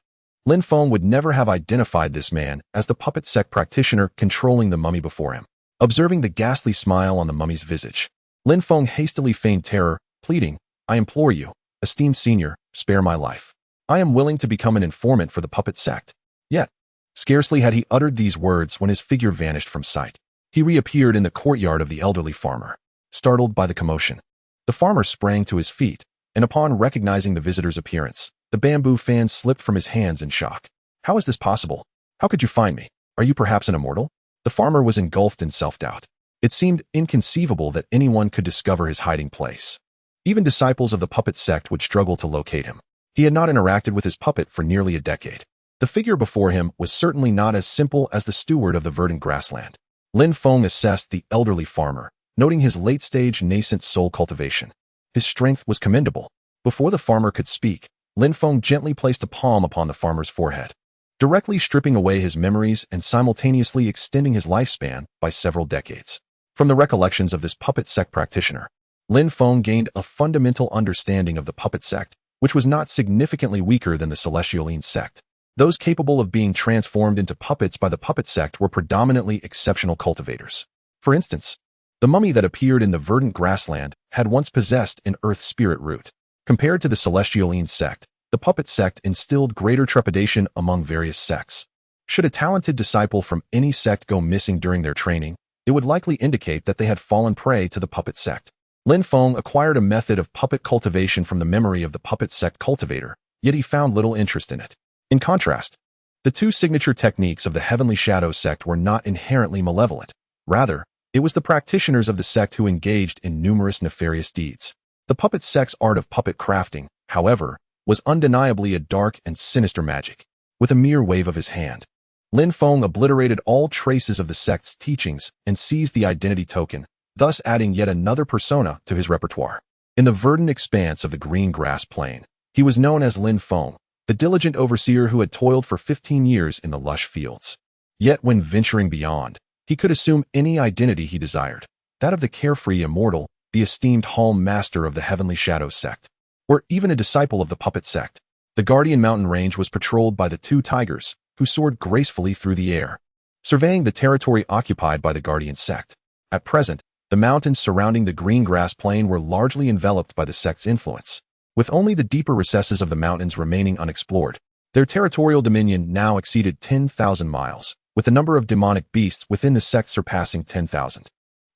A: Lin Feng would never have identified this man as the puppet sect practitioner controlling the mummy before him. Observing the ghastly smile on the mummy's visage, Lin Feng hastily feigned terror, pleading, "I implore you, esteemed senior, spare my life. I am willing to become an informant for the puppet sect." Yet, scarcely had he uttered these words when his figure vanished from sight. He reappeared in the courtyard of the elderly farmer, startled by the commotion. The farmer sprang to his feet, and upon recognizing the visitor's appearance, the bamboo fan slipped from his hands in shock. "How is this possible? How could you find me? Are you perhaps an immortal?" The farmer was engulfed in self-doubt. It seemed inconceivable that anyone could discover his hiding place. Even disciples of the puppet sect would struggle to locate him. He had not interacted with his puppet for nearly a decade. The figure before him was certainly not as simple as the steward of the verdant grassland. Lin Feng assessed the elderly farmer, noting his late-stage nascent soul cultivation. His strength was commendable. Before the farmer could speak, Lin Feng gently placed a palm upon the farmer's forehead, directly stripping away his memories and simultaneously extending his lifespan by several decades. From the recollections of this puppet sect practitioner, Lin Feng gained a fundamental understanding of the puppet sect, which was not significantly weaker than the celestial eons sect. Those capable of being transformed into puppets by the puppet sect were predominantly exceptional cultivators. For instance, the mummy that appeared in the verdant grassland had once possessed an earth spirit root. Compared to the celestial eons sect, the puppet sect instilled greater trepidation among various sects. Should a talented disciple from any sect go missing during their training, it would likely indicate that they had fallen prey to the puppet sect. Lin Feng acquired a method of puppet cultivation from the memory of the puppet sect cultivator, yet he found little interest in it. In contrast, the two signature techniques of the Heavenly Shadow sect were not inherently malevolent. Rather, it was the practitioners of the sect who engaged in numerous nefarious deeds. The puppet sect's art of puppet crafting, however, was undeniably a dark and sinister magic. With a mere wave of his hand, Lin Feng obliterated all traces of the sect's teachings and seized the identity token, thus adding yet another persona to his repertoire. In the verdant expanse of the green grass plain, he was known as Lin Feng, the diligent overseer who had toiled for 15 years in the lush fields. Yet when venturing beyond, he could assume any identity he desired, that of the carefree Immortal, the esteemed Sect Master of the Heavenly Shadow sect, or even a disciple of the puppet sect. The Guardian Mountain Range was patrolled by the two tigers, who soared gracefully through the air, surveying the territory occupied by the Guardian sect. At present, the mountains surrounding the green grass plain were largely enveloped by the sect's influence, with only the deeper recesses of the mountains remaining unexplored. Their territorial dominion now exceeded 10,000 miles, with the number of demonic beasts within the sect surpassing 10,000.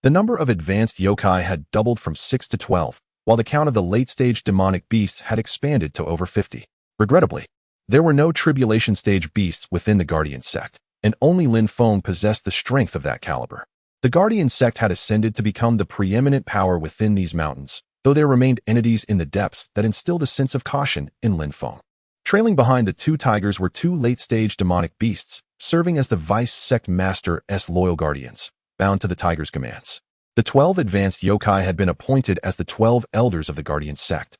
A: The number of advanced yokai had doubled from 6 to 12, while the count of the late-stage demonic beasts had expanded to over 50. Regrettably, there were no tribulation-stage beasts within the Guardian sect, and only Lin Feng possessed the strength of that caliber. The Guardian sect had ascended to become the preeminent power within these mountains, though there remained entities in the depths that instilled a sense of caution in Lin Feng. Trailing behind the two tigers were two late-stage demonic beasts, serving as the Vice Sect Master's loyal guardians, bound to the tigers' commands. The 12 advanced yokai had been appointed as the 12 elders of the Guardian sect,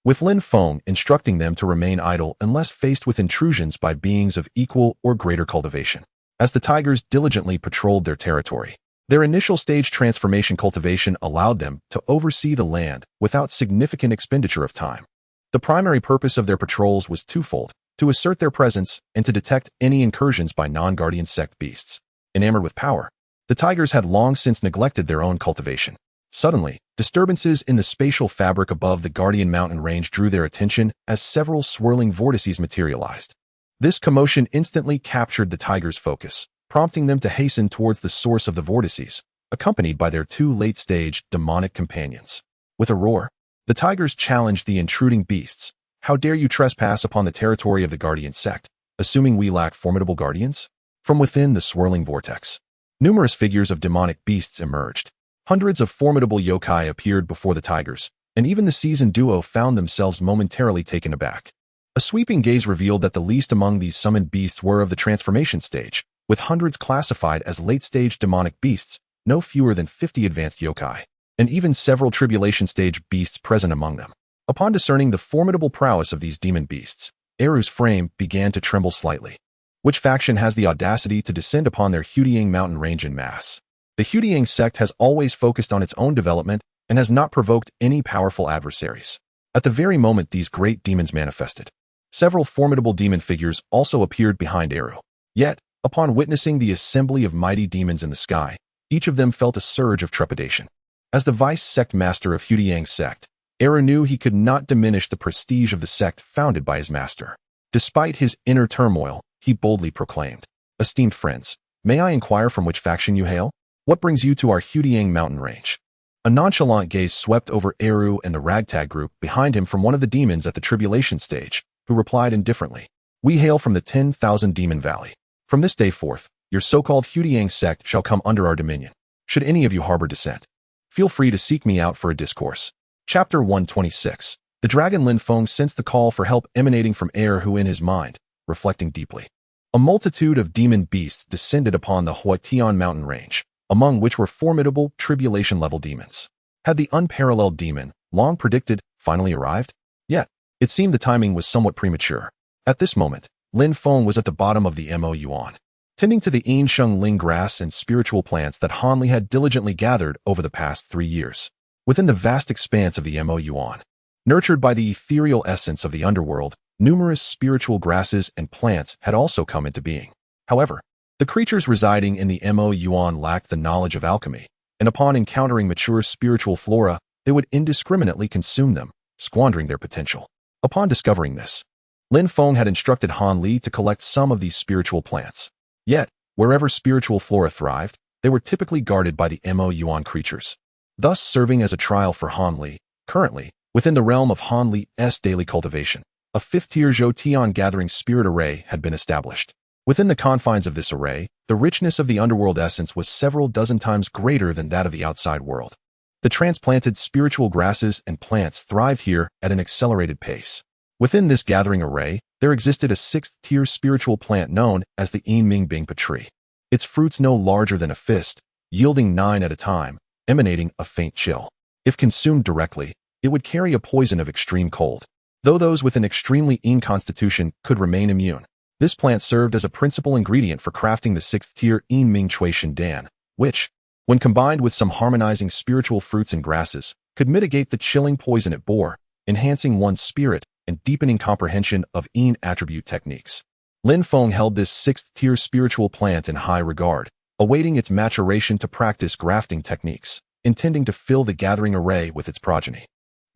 A: with Lin Feng instructing them to remain idle unless faced with intrusions by beings of equal or greater cultivation. As the tigers diligently patrolled their territory, their initial stage transformation cultivation allowed them to oversee the land without significant expenditure of time. The primary purpose of their patrols was twofold: to assert their presence and to detect any incursions by non-Guardian sect beasts. Enamored with power, the tigers had long since neglected their own cultivation. Suddenly, disturbances in the spatial fabric above the Guardian Mountain Range drew their attention as several swirling vortices materialized. This commotion instantly captured the tigers' focus, prompting them to hasten towards the source of the vortices, accompanied by their two late-stage demonic companions. With a roar, the tigers challenged the intruding beasts. "How dare you trespass upon the territory of the Guardian sect, assuming we lack formidable guardians?" From within the swirling vortex, numerous figures of demonic beasts emerged. Hundreds of formidable yokai appeared before the tigers, and even the seasoned duo found themselves momentarily taken aback. A sweeping gaze revealed that the least among these summoned beasts were of the transformation stage, with hundreds classified as late-stage demonic beasts, no fewer than 50 advanced yokai, and even several tribulation-stage beasts present among them. Upon discerning the formidable prowess of these demon beasts, Eru's frame began to tremble slightly. Which faction has the audacity to descend upon their Hudiang mountain range en masse? The Hudiang sect has always focused on its own development and has not provoked any powerful adversaries. At the very moment these great demons manifested, several formidable demon figures also appeared behind Eru. Yet, upon witnessing the assembly of mighty demons in the sky, each of them felt a surge of trepidation. As the Vice Sect Master of Hudiang's sect, Eru knew he could not diminish the prestige of the sect founded by his master. Despite his inner turmoil, he boldly proclaimed, "Esteemed friends, may I inquire from which faction you hail? What brings you to our Hudiang mountain range?" A nonchalant gaze swept over Eru and the ragtag group behind him from one of the demons at the tribulation stage, who replied indifferently, "We hail from the 10,000 Demon Valley. From this day forth, your so-called Hudiang sect shall come under our dominion. Should any of you harbor dissent, feel free to seek me out for a discourse." Chapter 126. The dragon Lin Feng sensed the call for help emanating from Eru in his mind, reflecting deeply. A multitude of demon beasts descended upon the Huatian mountain range, among which were formidable tribulation-level demons. Had the unparalleled demon, long predicted, finally arrived? Yet, it seemed the timing was somewhat premature. At this moment, Lin Feng was at the bottom of the Mo Yuan, tending to the Yinsheng Ling grass and spiritual plants that Han Li had diligently gathered over the past 3 years. Within the vast expanse of the Mo Yuan, nurtured by the ethereal essence of the underworld, numerous spiritual grasses and plants had also come into being. However, the creatures residing in the Mo Yuan lacked the knowledge of alchemy, and upon encountering mature spiritual flora, they would indiscriminately consume them, squandering their potential. Upon discovering this, Lin Feng had instructed Han Li to collect some of these spiritual plants. Yet, wherever spiritual flora thrived, they were typically guarded by the Mo Yuan creatures. thus serving as a trial for Han Li. Currently, within the realm of Han Li's daily cultivation, a fifth-tier Zhoutian gathering spirit array had been established. Within the confines of this array, the richness of the underworld essence was several dozen times greater than that of the outside world. The transplanted spiritual grasses and plants thrived here at an accelerated pace. Within this gathering array, there existed a sixth-tier spiritual plant known as the Yinmingbingpa tree. Its fruits no larger than a fist, yielding 9 at a time, emanating a faint chill. If consumed directly, it would carry a poison of extreme cold, though those with an extremely yin constitution could remain immune. This plant served as a principal ingredient for crafting the sixth-tier Yinming Chui Shindan, which, when combined with some harmonizing spiritual fruits and grasses, could mitigate the chilling poison it bore, enhancing one's spirit and deepening comprehension of yin attribute techniques. Lin Feng held this sixth-tier spiritual plant in high regard, awaiting its maturation to practice grafting techniques, intending to fill the gathering array with its progeny.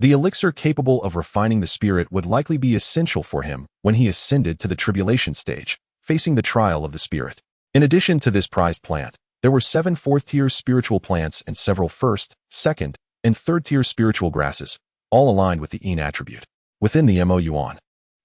A: The elixir capable of refining the spirit would likely be essential for him when he ascended to the tribulation stage, facing the trial of the spirit. In addition to this prized plant, there were 7 fourth-tier spiritual plants and several first, second, and third-tier spiritual grasses, all aligned with the yin attribute. Within the Yuan,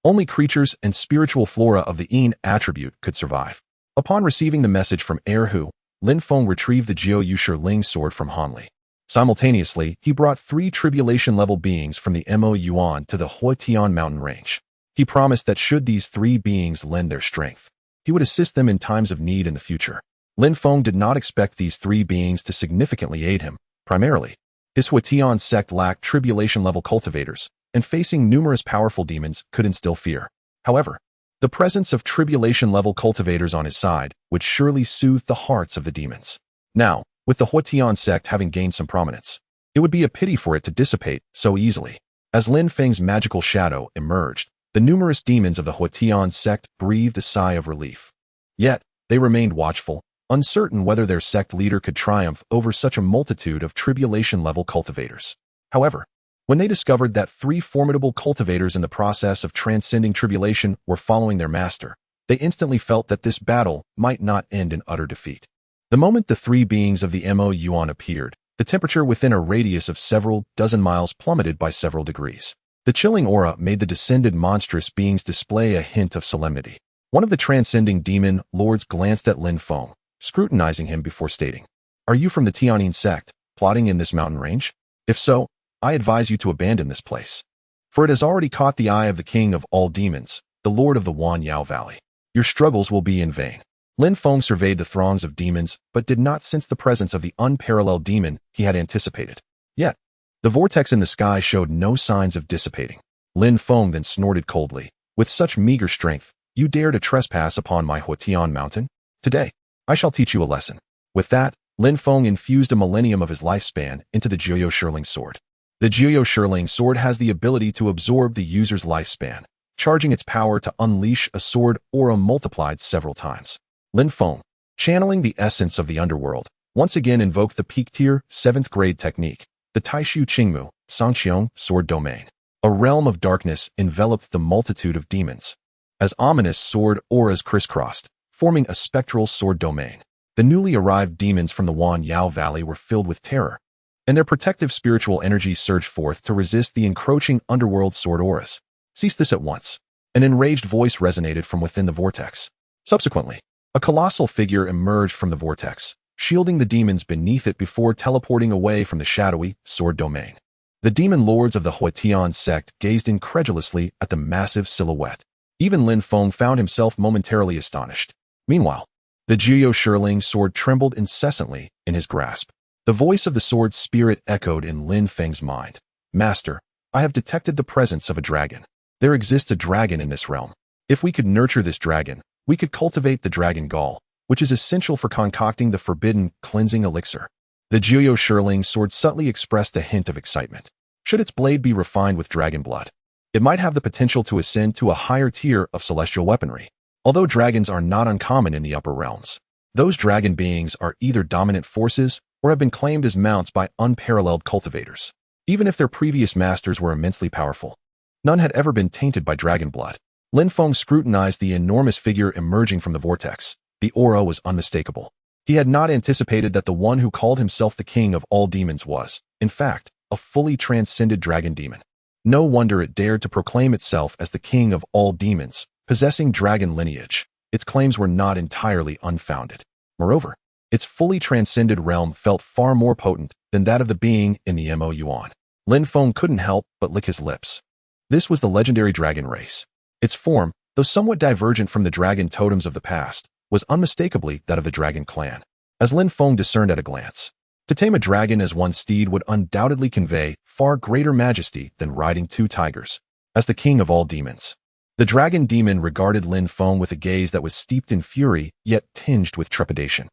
A: only creatures and spiritual flora of the yin attribute could survive. Upon receiving the message from Erhu, Lin Feng retrieved the Jiu Ling sword from Han Li. Simultaneously, he brought 3 tribulation-level beings from the Yuan to the Huatian mountain range. He promised that should these 3 beings lend their strength, he would assist them in times of need in the future. Lin Feng did not expect these 3 beings to significantly aid him. Primarily, his Huatian sect lacked tribulation-level cultivators, and facing numerous powerful demons could instill fear. However, the presence of tribulation-level cultivators on his side would surely soothe the hearts of the demons. Now, with the Huatian sect having gained some prominence, it would be a pity for it to dissipate so easily. As Lin Feng's magical shadow emerged, the numerous demons of the Huatian sect breathed a sigh of relief. Yet, they remained watchful, uncertain whether their sect leader could triumph over such a multitude of tribulation-level cultivators. However, when they discovered that 3 formidable cultivators in the process of transcending tribulation were following their master, they instantly felt that this battle might not end in utter defeat. The moment the 3 beings of the Yuan appeared, the temperature within a radius of several dozen miles plummeted by several degrees. The chilling aura made the descended monstrous beings display a hint of solemnity. One of the transcending demon lords glanced at Lin Feng, scrutinizing him before stating, "Are you from the Tianyin sect, plotting in this mountain range? If so, I advise you to abandon this place, for it has already caught the eye of the king of all demons, the lord of the Wanyao Valley. Your struggles will be in vain." Lin Feng surveyed the throngs of demons, but did not sense the presence of the unparalleled demon he had anticipated. Yet, the vortex in the sky showed no signs of dissipating. Lin Feng then snorted coldly, "With such meager strength, you dare to trespass upon my Huatian mountain? Today, I shall teach you a lesson." With that, Lin Feng infused a millennium of his lifespan into the Jiu Ling sword. The Jiu Ling sword has the ability to absorb the user's lifespan, charging its power to unleash a sword aura multiplied several times. Lin Feng, channeling the essence of the underworld, once again invoked the peak-tier, 7th-grade technique, the Taishu Qingmu, Sangqiong sword domain. A realm of darkness enveloped the multitude of demons, as ominous sword auras crisscrossed, forming a spectral sword domain. The newly arrived demons from the Wanyao Valley were filled with terror, and their protective spiritual energy surged forth to resist the encroaching underworld sword auras. "Cease this at once." An enraged voice resonated from within the vortex. Subsequently, a colossal figure emerged from the vortex, shielding the demons beneath it before teleporting away from the shadowy sword domain. The demon lords of the Huatian sect gazed incredulously at the massive silhouette. Even Lin Feng found himself momentarily astonished. Meanwhile, the Jiu Ling sword trembled incessantly in his grasp. The voice of the sword's spirit echoed in Lin Feng's mind. "Master, I have detected the presence of a dragon. There exists a dragon in this realm. If we could nurture this dragon, we could cultivate the dragon gall, which is essential for concocting the forbidden cleansing elixir." The Jiu Ling sword subtly expressed a hint of excitement. Should its blade be refined with dragon blood, it might have the potential to ascend to a higher tier of celestial weaponry. Although dragons are not uncommon in the upper realms, those dragon beings are either dominant forces or have been claimed as mounts by unparalleled cultivators. Even if their previous masters were immensely powerful, none had ever been tainted by dragon blood. Lin Feng scrutinized the enormous figure emerging from the vortex. The aura was unmistakable. He had not anticipated that the one who called himself the king of all demons was, in fact, a fully transcended dragon demon. No wonder it dared to proclaim itself as the king of all demons, possessing dragon lineage. Its claims were not entirely unfounded. Moreover, its fully transcended realm felt far more potent than that of the being in the Mon. Lin Feng couldn't help but lick his lips. This was the legendary dragon race. Its form, though somewhat divergent from the dragon totems of the past, was unmistakably that of the dragon clan. As Lin Feng discerned at a glance, to tame a dragon as one steed would undoubtedly convey far greater majesty than riding 2 tigers. As the king of all demons, the dragon demon regarded Lin Feng with a gaze that was steeped in fury yet tinged with trepidation.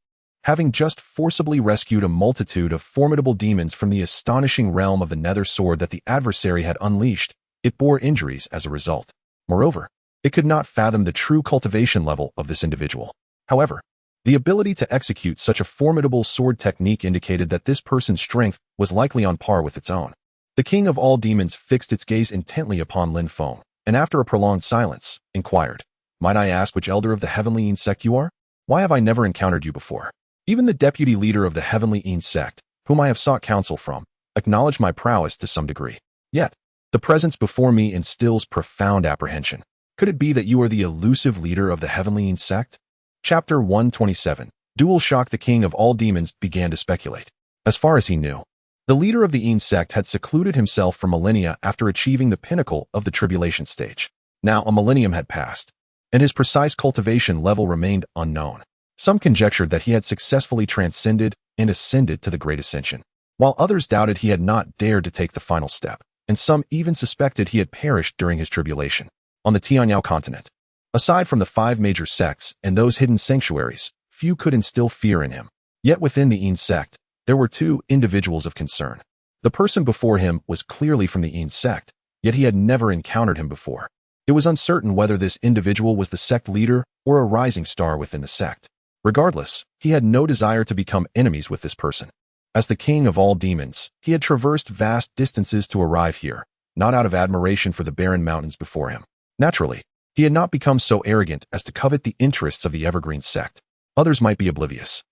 A: Having just forcibly rescued a multitude of formidable demons from the astonishing realm of the nether sword that the adversary had unleashed, it bore injuries as a result. Moreover, it could not fathom the true cultivation level of this individual. However, the ability to execute such a formidable sword technique indicated that this person's strength was likely on par with its own. The king of all demons fixed its gaze intently upon Lin Feng, and after a prolonged silence, inquired, "Might I ask which elder of the heavenly sect you are? Why have I never encountered you before?" Even the deputy leader of the heavenly sect, whom I have sought counsel from, acknowledged my prowess to some degree. Yet, the presence before me instills profound apprehension. Could it be that you are the elusive leader of the heavenly sect? Chapter 127. Dual Shock. The king of all demons began to speculate. As far as he knew, the leader of the sect had secluded himself for millennia after achieving the pinnacle of the tribulation stage. Now a millennium had passed, and his precise cultivation level remained unknown. Some conjectured that he had successfully transcended and ascended to the Great Ascension, while others doubted he had not dared to take the final step, and some even suspected he had perished during his tribulation. On the Tianyao continent, aside from the 5 major sects and those hidden sanctuaries, few could instill fear in him. Yet within the sect, there were 2 individuals of concern. The person before him was clearly from the sect, yet he had never encountered him before. It was uncertain whether this individual was the sect leader or a rising star within the sect. Regardless, he had no desire to become enemies with this person. As the king of all demons, he had traversed vast distances to arrive here, not out of admiration for the barren mountains before him. Naturally, he had not become so arrogant as to covet the interests of the Evergreen sect. Others might be oblivious,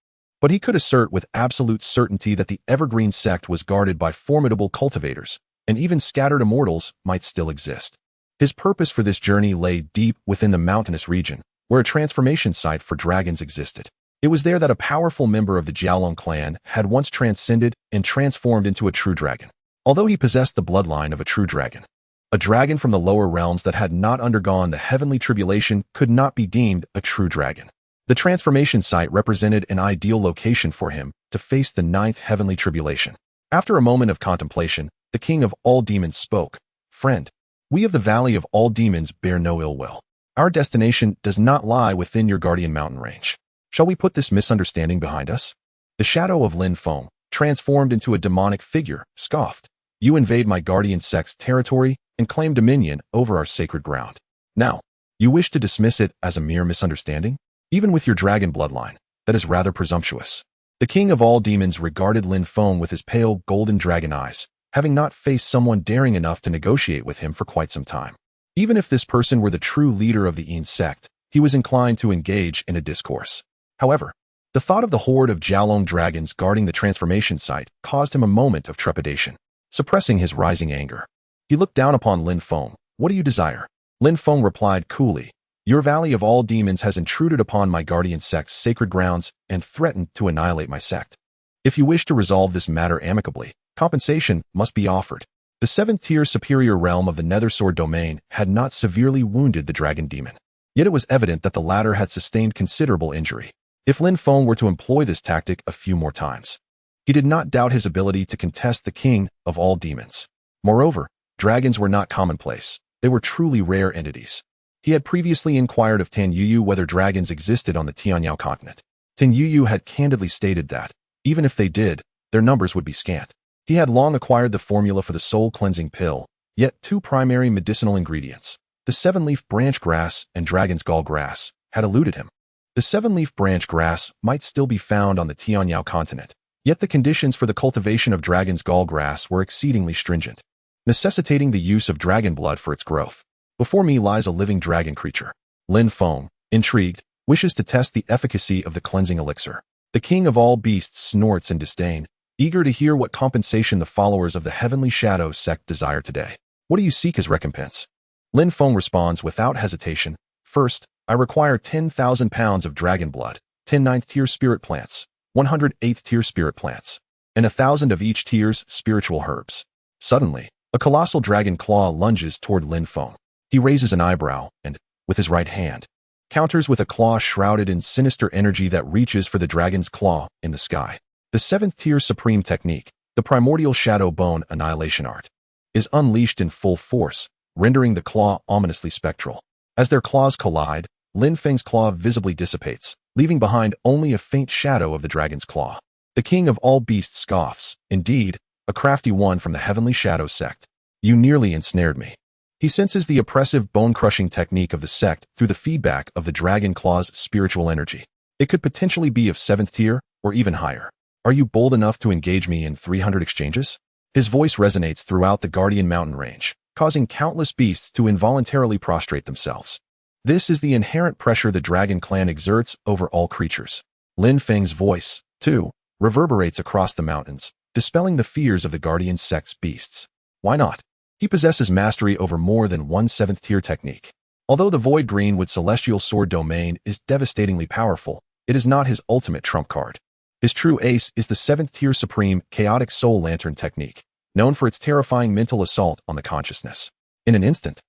A: but he could assert with absolute certainty that the Evergreen sect was guarded by formidable cultivators, and even scattered immortals might still exist. His purpose for this journey lay deep within the mountainous region, where a transformation site for dragons existed. It was there that a powerful member of the Jiaolong clan had once transcended and transformed into a true dragon. Although he possessed the bloodline of a true dragon, a dragon from the lower realms that had not undergone the heavenly tribulation could not be deemed a true dragon. The transformation site represented an ideal location for him to face the 9th heavenly tribulation. After a moment of contemplation, the king of all demons spoke. "Friend, we of the valley of all demons bear no ill will. Our destination does not lie within your guardian mountain range. Shall we put this misunderstanding behind us?" The shadow of Lin Feng, transformed into a demonic figure, scoffed. "You invade my guardian sect's territory and claim dominion over our sacred ground. Now, you wish to dismiss it as a mere misunderstanding? Even with your dragon bloodline, that is rather presumptuous." The king of all demons regarded Lin Feng with his pale golden dragon eyes, having not faced someone daring enough to negotiate with him for quite some time. Even if this person were the true leader of the sect, he was inclined to engage in a discourse. However, the thought of the horde of Jiaolong dragons guarding the transformation site caused him a moment of trepidation. Suppressing his rising anger, he looked down upon Lin Feng. "What do you desire?" Lin Feng replied coolly, "Your valley of all demons has intruded upon my guardian sect's sacred grounds and threatened to annihilate my sect. If you wish to resolve this matter amicably, compensation must be offered." The 7th-tier superior realm of the Nether Sword domain had not severely wounded the dragon demon, yet it was evident that the latter had sustained considerable injury. If Lin Feng were to employ this tactic a few more times, he did not doubt his ability to contest the king of all demons. Moreover, dragons were not commonplace. They were truly rare entities. He had previously inquired of Tan Yuyu whether dragons existed on the Tianyao continent. Tan Yuyu had candidly stated that, even if they did, their numbers would be scant. He had long acquired the formula for the soul-cleansing pill, yet 2 primary medicinal ingredients, the 7-leaf branch grass and dragon's gall grass, had eluded him. The 7-leaf branch grass might still be found on the Tianyao continent, yet the conditions for the cultivation of dragon's gall grass were exceedingly stringent, necessitating the use of dragon blood for its growth. Before me lies a living dragon creature. Lin Feng, intrigued, wishes to test the efficacy of the cleansing elixir. The king of all beasts snorts in disdain, eager to hear what compensation the followers of the Heavenly Shadow sect desire today. What do you seek as recompense? Lin Feng responds without hesitation. First, I require 10,000 pounds of dragon blood, 10 9th-tier spirit plants, 100 8th-tier spirit plants, and 1,000 of each tier's spiritual herbs. Suddenly, a colossal dragon claw lunges toward Lin Feng. He raises an eyebrow and, with his right hand, counters with a claw shrouded in sinister energy that reaches for the dragon's claw in the sky. The 7th-tier supreme technique, the primordial shadow bone annihilation art, is unleashed in full force, rendering the claw ominously spectral. As their claws collide, Lin Feng's claw visibly dissipates, leaving behind only a faint shadow of the dragon's claw. The king of all beasts scoffs. Indeed, a crafty one from the Heavenly Shadow sect. You nearly ensnared me. He senses the oppressive bone-crushing technique of the sect through the feedback of the dragon claw's spiritual energy. It could potentially be of 7th tier or even higher. Are you bold enough to engage me in 300 exchanges? His voice resonates throughout the Guardian Mountain range, causing countless beasts to involuntarily prostrate themselves. This is the inherent pressure the dragon clan exerts over all creatures. Lin Feng's voice, too, reverberates across the mountains, dispelling the fears of the Guardian sect's beasts. Why not? He possesses mastery over more than one 7th-tier technique. Although the Void Greenwood Celestial Sword domain is devastatingly powerful, it is not his ultimate trump card. His true ace is the 7th-tier Supreme Chaotic Soul Lantern technique, known for its terrifying mental assault on the consciousness. In an instant,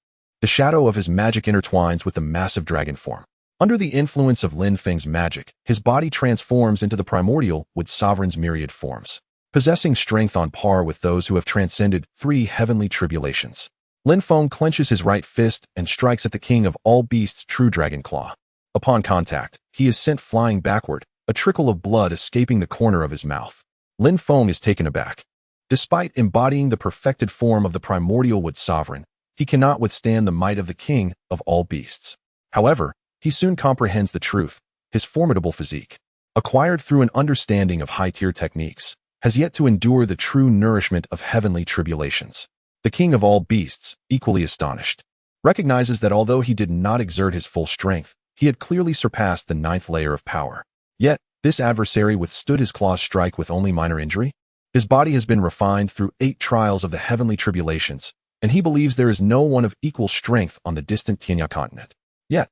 A: the shadow of his magic intertwines with the massive dragon form. Under the influence of Lin Feng's magic, his body transforms into the primordial Wood Sovereign's myriad forms, possessing strength on par with those who have transcended 3 heavenly tribulations. Lin Feng clenches his right fist and strikes at the king of all beasts' true dragon claw. Upon contact, he is sent flying backward, a trickle of blood escaping the corner of his mouth. Lin Feng is taken aback. Despite embodying the perfected form of the primordial Wood Sovereign, he cannot withstand the might of the king of all beasts. However, he soon comprehends the truth. His formidable physique, acquired through an understanding of high-tier techniques, has yet to endure the true nourishment of heavenly tribulations. The king of all beasts, equally astonished, recognizes that although he did not exert his full strength, he had clearly surpassed the 9th layer of power. Yet, this adversary withstood his claw's strike with only minor injury. His body has been refined through 8 trials of the heavenly tribulations, and he believes there is no one of equal strength on the distant Tianya continent. Yet,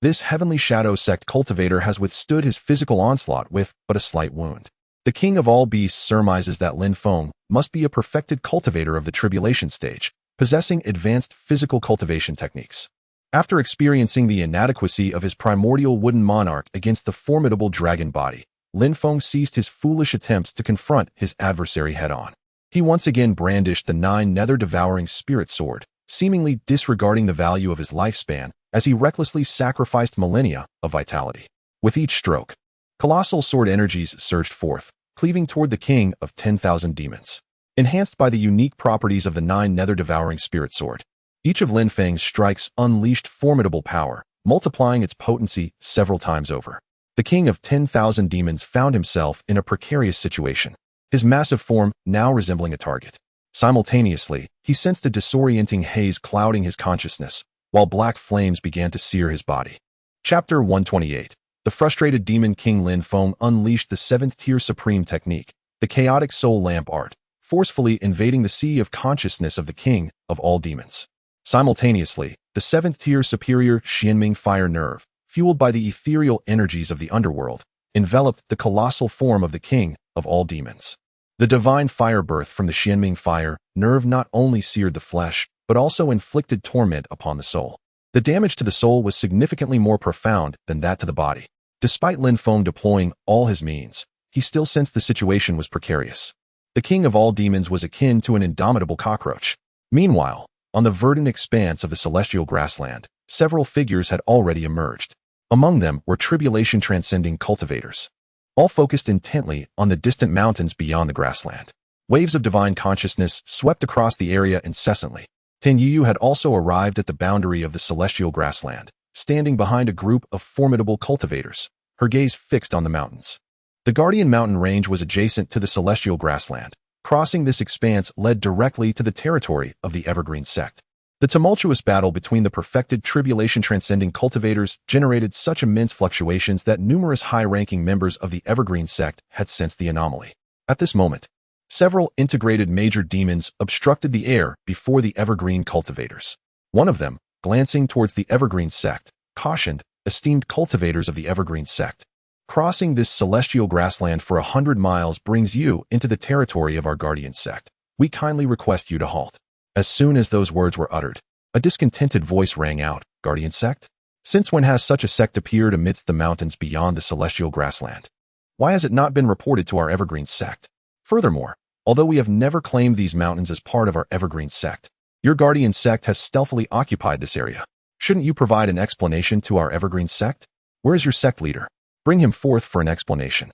A: this Heavenly Shadow sect cultivator has withstood his physical onslaught with but a slight wound. The king of all beasts surmises that Lin Feng must be a perfected cultivator of the tribulation stage, possessing advanced physical cultivation techniques. After experiencing the inadequacy of his primordial wooden monarch against the formidable dragon body, Lin Feng ceased his foolish attempts to confront his adversary head-on. He once again brandished the 9 nether-devouring spirit sword, seemingly disregarding the value of his lifespan as he recklessly sacrificed millennia of vitality. With each stroke, colossal sword energies surged forth, cleaving toward the king of 10,000 demons. Enhanced by the unique properties of the 9 nether-devouring spirit sword, each of Lin Feng's strikes unleashed formidable power, multiplying its potency several times over. The king of 10,000 demons found himself in a precarious situation, his massive form now resembling a target. Simultaneously, he sensed a disorienting haze clouding his consciousness, while black flames began to sear his body. Chapter 128. The frustrated demon king Lin Feng unleashed the 7th-tier supreme technique, the chaotic soul lamp art, forcefully invading the sea of consciousness of the king of all demons. Simultaneously, the 7th-tier superior Xianming fire nerve, fueled by the ethereal energies of the underworld, enveloped the colossal form of the king of all demons. The divine fire birth from the Xianming fire nerve not only seared the flesh, but also inflicted torment upon the soul. The damage to the soul was significantly more profound than that to the body. Despite Lin Feng deploying all his means, he still sensed the situation was precarious. The king of all demons was akin to an indomitable cockroach. Meanwhile, on the verdant expanse of the celestial grassland, several figures had already emerged. Among them were tribulation-transcending cultivators, all focused intently on the distant mountains beyond the grassland. Waves of divine consciousness swept across the area incessantly. Ten Yu had also arrived at the boundary of the celestial grassland, standing behind a group of formidable cultivators, her gaze fixed on the mountains. The Guardian Mountain range was adjacent to the celestial grassland. Crossing this expanse led directly to the territory of the Evergreen sect. The tumultuous battle between the perfected tribulation-transcending cultivators generated such immense fluctuations that numerous high-ranking members of the Evergreen sect had sensed the anomaly. At this moment, several integrated major demons obstructed the air before the Evergreen cultivators. One of them, glancing towards the Evergreen sect, cautioned, "Esteemed cultivators of the Evergreen sect, crossing this celestial grassland for 100 miles brings you into the territory of our guardian sect. We kindly request you to halt." As soon as those words were uttered, a discontented voice rang out, "Guardian sect? Since when has such a sect appeared amidst the mountains beyond the celestial grassland? Why has it not been reported to our Evergreen sect? Furthermore, although we have never claimed these mountains as part of our Evergreen sect, your guardian sect has stealthily occupied this area. Shouldn't you provide an explanation to our Evergreen sect? Where is your sect leader? Bring him forth for an explanation."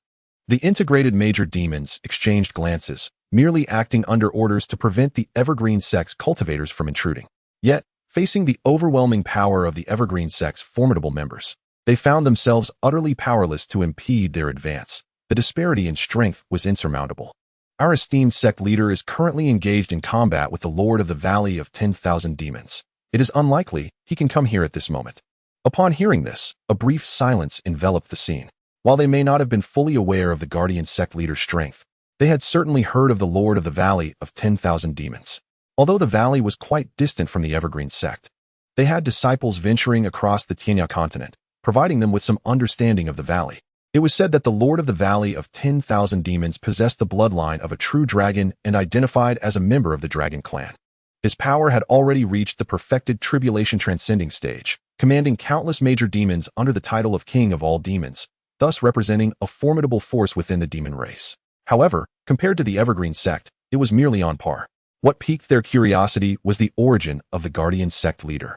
A: The integrated major demons exchanged glances, merely acting under orders to prevent the Evergreen sect's cultivators from intruding. Yet, facing the overwhelming power of the Evergreen sect's formidable members, they found themselves utterly powerless to impede their advance. The disparity in strength was insurmountable. "Our esteemed sect leader is currently engaged in combat with the Lord of the Valley of 10,000 Demons. It is unlikely he can come here at this moment." Upon hearing this, a brief silence enveloped the scene. While they may not have been fully aware of the Guardian sect leader's strength, they had certainly heard of the Lord of the Valley of 10,000 Demons. Although the valley was quite distant from the Evergreen sect, they had disciples venturing across the Tianya continent, providing them with some understanding of the valley. It was said that the Lord of the Valley of 10,000 Demons possessed the bloodline of a true dragon and identified as a member of the Dragon Clan. His power had already reached the perfected tribulation-transcending stage, commanding countless major demons under the title of King of all Demons, thus representing a formidable force within the demon race. However, compared to the Evergreen sect, it was merely on par. What piqued their curiosity was the origin of the Guardian sect leader.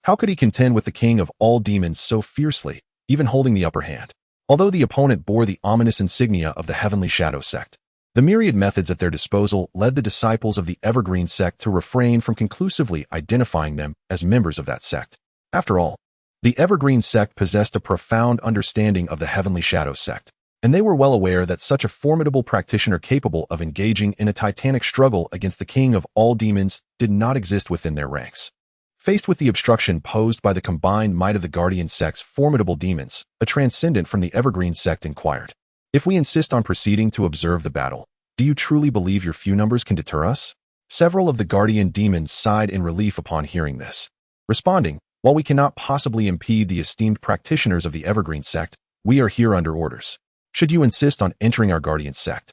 A: How could he contend with the King of all Demons so fiercely, even holding the upper hand? Although the opponent bore the ominous insignia of the Heavenly Shadow sect, the myriad methods at their disposal led the disciples of the Evergreen sect to refrain from conclusively identifying them as members of that sect. After all, the Evergreen sect possessed a profound understanding of the Heavenly Shadow sect, and they were well aware that such a formidable practitioner capable of engaging in a titanic struggle against the King of all Demons did not exist within their ranks. Faced with the obstruction posed by the combined might of the Guardian sect's formidable demons, a transcendent from the Evergreen sect inquired, "If we insist on proceeding to observe the battle, do you truly believe your few numbers can deter us?" Several of the Guardian demons sighed in relief upon hearing this, responding, "While we cannot possibly impede the esteemed practitioners of the Evergreen sect, we are here under orders. Should you insist on entering our Guardian sect,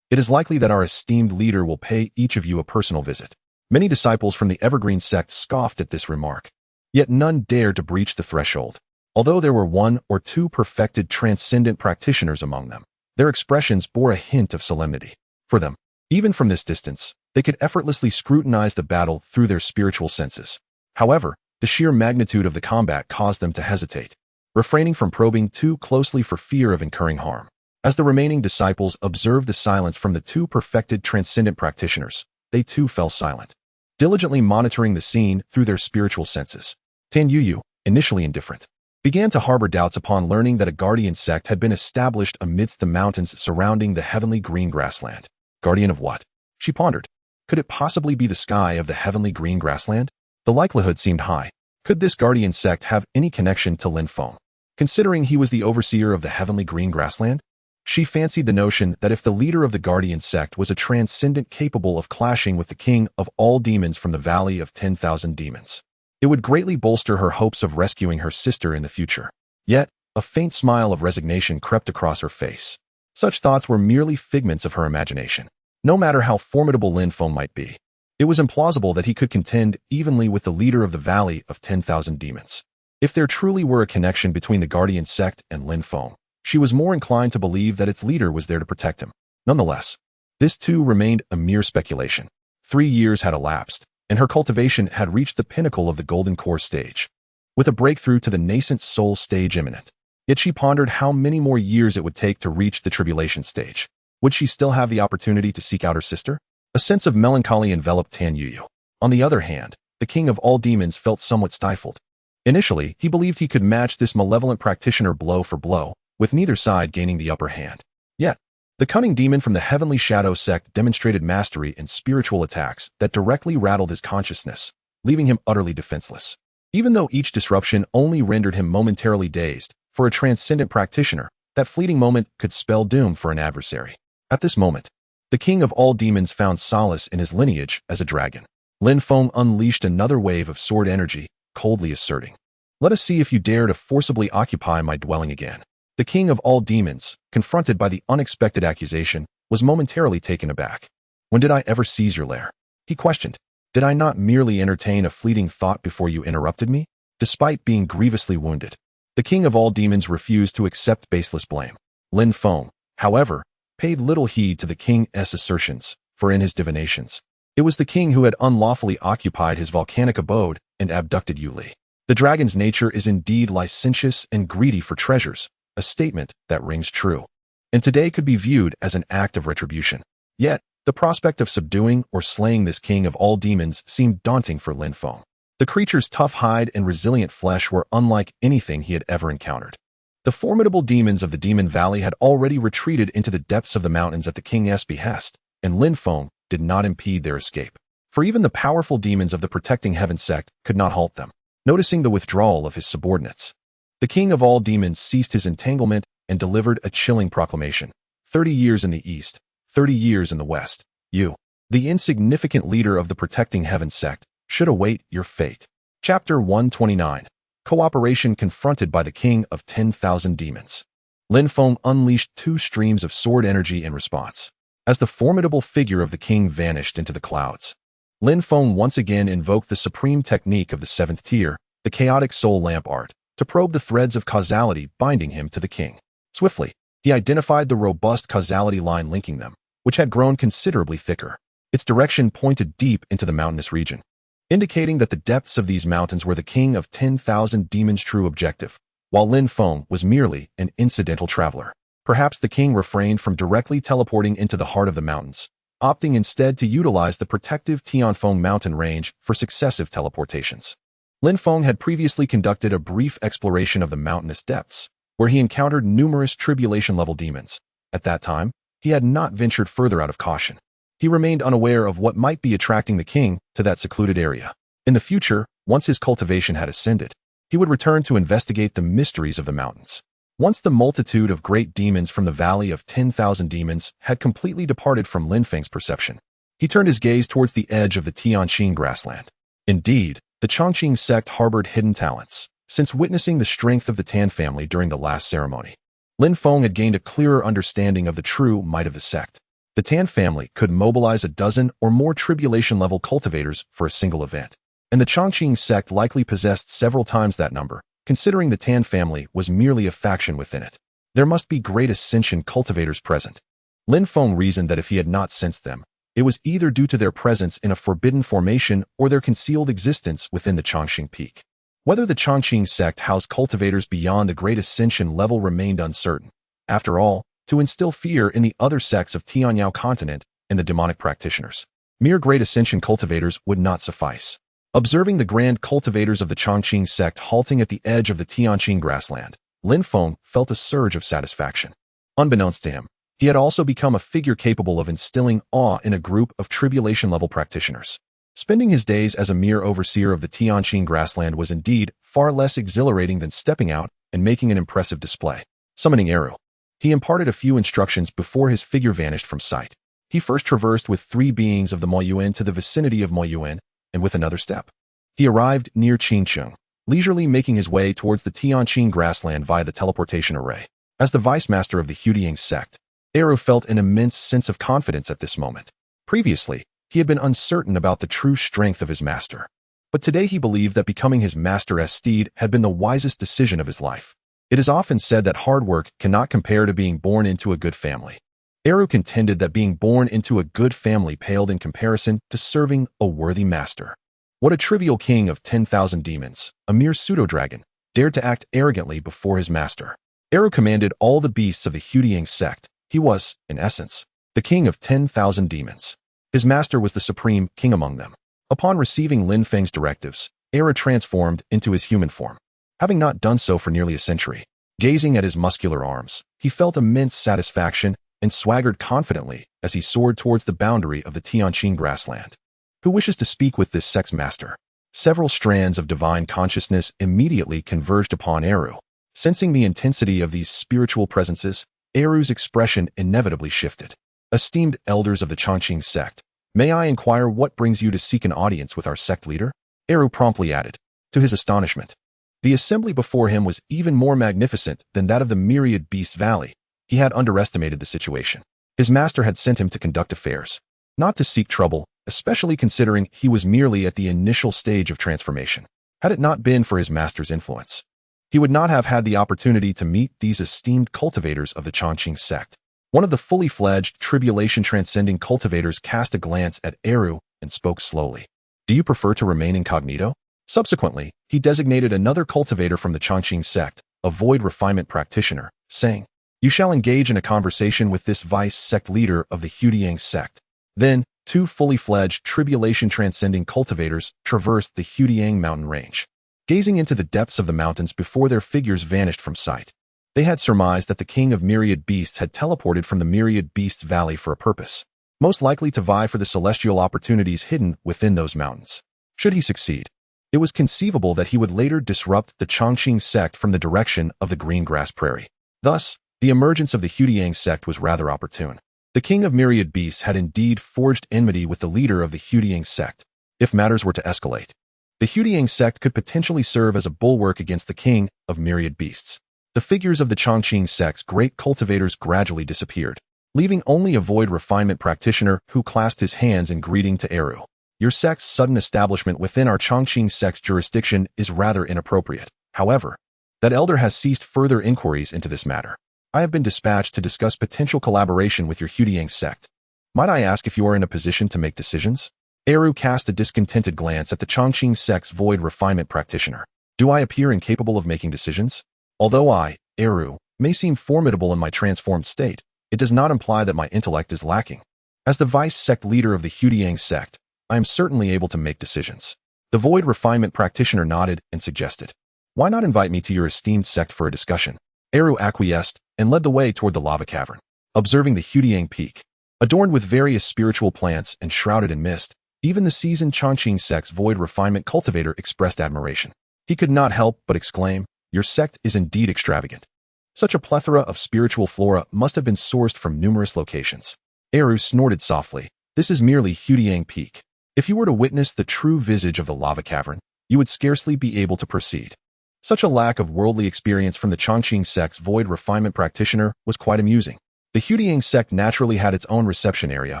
A: it is likely that our esteemed leader will pay each of you a personal visit." Many disciples from the Evergreen sect scoffed at this remark, yet none dared to breach the threshold. Although there were one or two perfected transcendent practitioners among them, their expressions bore a hint of solemnity. For them, even from this distance, they could effortlessly scrutinize the battle through their spiritual senses. However, the sheer magnitude of the combat caused them to hesitate, refraining from probing too closely for fear of incurring harm. As the remaining disciples observed the silence from the two perfected transcendent practitioners, they too fell silent, diligently monitoring the scene through their spiritual senses. Tan Yuyu, initially indifferent, began to harbor doubts upon learning that a guardian sect had been established amidst the mountains surrounding the heavenly green grassland. Guardian of what? She pondered. Could it possibly be the sky of the heavenly green grassland? The likelihood seemed high. Could this guardian sect have any connection to Lin Feng, considering he was the overseer of the heavenly green grassland? She fancied the notion that if the leader of the guardian sect was a transcendent capable of clashing with the king of all demons from the Valley of 10,000 Demons, it would greatly bolster her hopes of rescuing her sister in the future. Yet, a faint smile of resignation crept across her face. Such thoughts were merely figments of her imagination. No matter how formidable Lin Feng might be, it was implausible that he could contend evenly with the leader of the Valley of 10,000 Demons. If there truly were a connection between the guardian sect and Lin Feng, she was more inclined to believe that its leader was there to protect him. Nonetheless, this too remained a mere speculation. 3 years had elapsed, and her cultivation had reached the pinnacle of the golden core stage, with a breakthrough to the nascent soul stage imminent. Yet she pondered how many more years it would take to reach the tribulation stage. Would she still have the opportunity to seek out her sister? A sense of melancholy enveloped Tan Yuyu. On the other hand, the king of all demons felt somewhat stifled. Initially, he believed he could match this malevolent practitioner blow for blow, with neither side gaining the upper hand. Yet, the cunning demon from the Heavenly Shadow sect demonstrated mastery in spiritual attacks that directly rattled his consciousness. leaving him utterly defenseless. Even though each disruption only rendered him momentarily dazed, for a transcendent practitioner, that fleeting moment could spell doom for an adversary. At this moment, the king of all demons found solace in his lineage as a dragon. Lin Feng unleashed another wave of sword energy, coldly asserting, "Let us see if you dare to forcibly occupy my dwelling again." The king of all demons, confronted by the unexpected accusation, was momentarily taken aback. "When did I ever seize your lair?" he questioned. "Did I not merely entertain a fleeting thought before you interrupted me?" Despite being grievously wounded, the king of all demons refused to accept baseless blame. Lin Feng, however, paid little heed to the king's assertions, for in his divinations, it was the king who had unlawfully occupied his volcanic abode and abducted Yu Li. The dragon's nature is indeed licentious and greedy for treasures, a statement that rings true, and today could be viewed as an act of retribution. Yet, the prospect of subduing or slaying this king of all demons seemed daunting for Lin Feng. The creature's tough hide and resilient flesh were unlike anything he had ever encountered. The formidable demons of the Demon Valley had already retreated into the depths of the mountains at the king's behest, and Lin Feng did not impede their escape. For even the powerful demons of the protecting heaven sect could not halt them. Noticing the withdrawal of his subordinates, the king of all demons ceased his entanglement and delivered a chilling proclamation. 30 years in the east, 30 years in the west. You, the insignificant leader of the protecting heaven sect, should await your fate. Chapter 129. Cooperation confronted by the king of 10,000 demons. Lin Feng unleashed 2 streams of sword energy in response. As the formidable figure of the king vanished into the clouds, Lin Feng once again invoked the supreme technique of the 7th tier, the chaotic soul lamp art, to probe the threads of causality binding him to the king. Swiftly, he identified the robust causality line linking them, which had grown considerably thicker. Its direction pointed deep into the mountainous region, indicating that the depths of these mountains were the king of 10,000 demons' true objective, while Lin Feng was merely an incidental traveler. Perhaps the king refrained from directly teleporting into the heart of the mountains, opting instead to utilize the protective Tianfeng mountain range for successive teleportations. Lin Feng had previously conducted a brief exploration of the mountainous depths, where he encountered numerous tribulation-level demons. At that time, he had not ventured further out of caution. He remained unaware of what might be attracting the king to that secluded area. In the future, once his cultivation had ascended, he would return to investigate the mysteries of the mountains. Once the multitude of great demons from the Valley of 10,000 Demons had completely departed from Lin Feng's perception, he turned his gaze towards the edge of the Tianqing grassland. Indeed, the Chongqing sect harbored hidden talents. Since witnessing the strength of the Tan family during the last ceremony, Lin Feng had gained a clearer understanding of the true might of the sect. The Tan family could mobilize a dozen or more tribulation-level cultivators for a single event, and the Chongqing sect likely possessed several times that number, considering the Tan family was merely a faction within it. There must be great ascension cultivators present. Lin Feng reasoned that if he had not sensed them, it was either due to their presence in a forbidden formation or their concealed existence within the Chongqing peak. Whether the Chongqing sect housed cultivators beyond the great ascension level remained uncertain. After all, to instill fear in the other sects of Tianyao continent and the demonic practitioners, mere great ascension cultivators would not suffice. Observing the grand cultivators of the Chongqing sect halting at the edge of the Tianqing grassland, Lin Feng felt a surge of satisfaction. Unbeknownst to him, he had also become a figure capable of instilling awe in a group of tribulation-level practitioners. Spending his days as a mere overseer of the Tianqing grassland was indeed far less exhilarating than stepping out and making an impressive display. Summoning Eru, he imparted a few instructions before his figure vanished from sight. He first traversed with 3 beings of the Moyuan to the vicinity of Moyuan, and with another step, he arrived near Qingcheng, leisurely making his way towards the Tianqing grassland via the teleportation array. As the vice master of the Hudiang sect, Eru felt an immense sense of confidence at this moment. Previously, he had been uncertain about the true strength of his master, but today he believed that becoming his master's steed had been the wisest decision of his life. It is often said that hard work cannot compare to being born into a good family. Eru contended that being born into a good family paled in comparison to serving a worthy master. What a trivial king of 10,000 demons, a mere pseudo-dragon, dared to act arrogantly before his master. Eru commanded all the beasts of the Hudiang sect. He was, in essence, the king of 10,000 demons. His master was the supreme king among them. Upon receiving Lin Feng's directives, Eru transformed into his human form. Having not done so for nearly a century, gazing at his muscular arms, he felt immense satisfaction and swaggered confidently as he soared towards the boundary of the Tianqing grassland. Who wishes to speak with this Sect Master? Several strands of divine consciousness immediately converged upon Eru. Sensing the intensity of these spiritual presences, Eru's expression inevitably shifted. Esteemed elders of the Chongqing sect, may I inquire what brings you to seek an audience with our sect leader? Eru promptly added. To his astonishment, the assembly before him was even more magnificent than that of the myriad Beast Valley. He had underestimated the situation. His master had sent him to conduct affairs, not to seek trouble, especially considering he was merely at the initial stage of transformation. Had it not been for his master's influence, he would not have had the opportunity to meet these esteemed cultivators of the Chongqing sect. One of the fully fledged, tribulation-transcending cultivators cast a glance at Eru and spoke slowly. Do you prefer to remain incognito? Subsequently, he designated another cultivator from the Chongqing sect, a void refinement practitioner, saying, You shall engage in a conversation with this vice sect leader of the Hudiang sect. Then, two fully fledged, tribulation-transcending cultivators traversed the Hudiang mountain range, gazing into the depths of the mountains before their figures vanished from sight. They had surmised that the king of myriad beasts had teleported from the myriad beasts valley for a purpose, most likely to vie for the celestial opportunities hidden within those mountains. Should he succeed, it was conceivable that he would later disrupt the Chongqing sect from the direction of the green grass prairie. Thus, the emergence of the Hudiang sect was rather opportune. The king of myriad beasts had indeed forged enmity with the leader of the Hudiang sect. If matters were to escalate, the Hudiang sect could potentially serve as a bulwark against the king of myriad beasts. The figures of the Chongqing sect's great cultivators gradually disappeared, leaving only a void refinement practitioner who clasped his hands in greeting to Eru. Your sect's sudden establishment within our Chongqing sect's jurisdiction is rather inappropriate. However, that elder has ceased further inquiries into this matter. I have been dispatched to discuss potential collaboration with your Hudiang sect. Might I ask if you are in a position to make decisions? Eru cast a discontented glance at the Chongqing sect's void refinement practitioner. Do I appear incapable of making decisions? Although I, Eru, may seem formidable in my transformed state, it does not imply that my intellect is lacking. As the vice sect leader of the Hudiang sect, I am certainly able to make decisions. The void refinement practitioner nodded and suggested, Why not invite me to your esteemed sect for a discussion? Eru acquiesced and led the way toward the lava cavern. Observing the Hudiang peak, adorned with various spiritual plants and shrouded in mist, even the seasoned Chongqing sect's void refinement cultivator expressed admiration. He could not help but exclaim, Your sect is indeed extravagant. Such a plethora of spiritual flora must have been sourced from numerous locations. Eru snorted softly. This is merely Hudiang Peak. If you were to witness the true visage of the lava cavern, you would scarcely be able to proceed. Such a lack of worldly experience from the Chongqing sect's void refinement practitioner was quite amusing. The Hudiang sect naturally had its own reception area,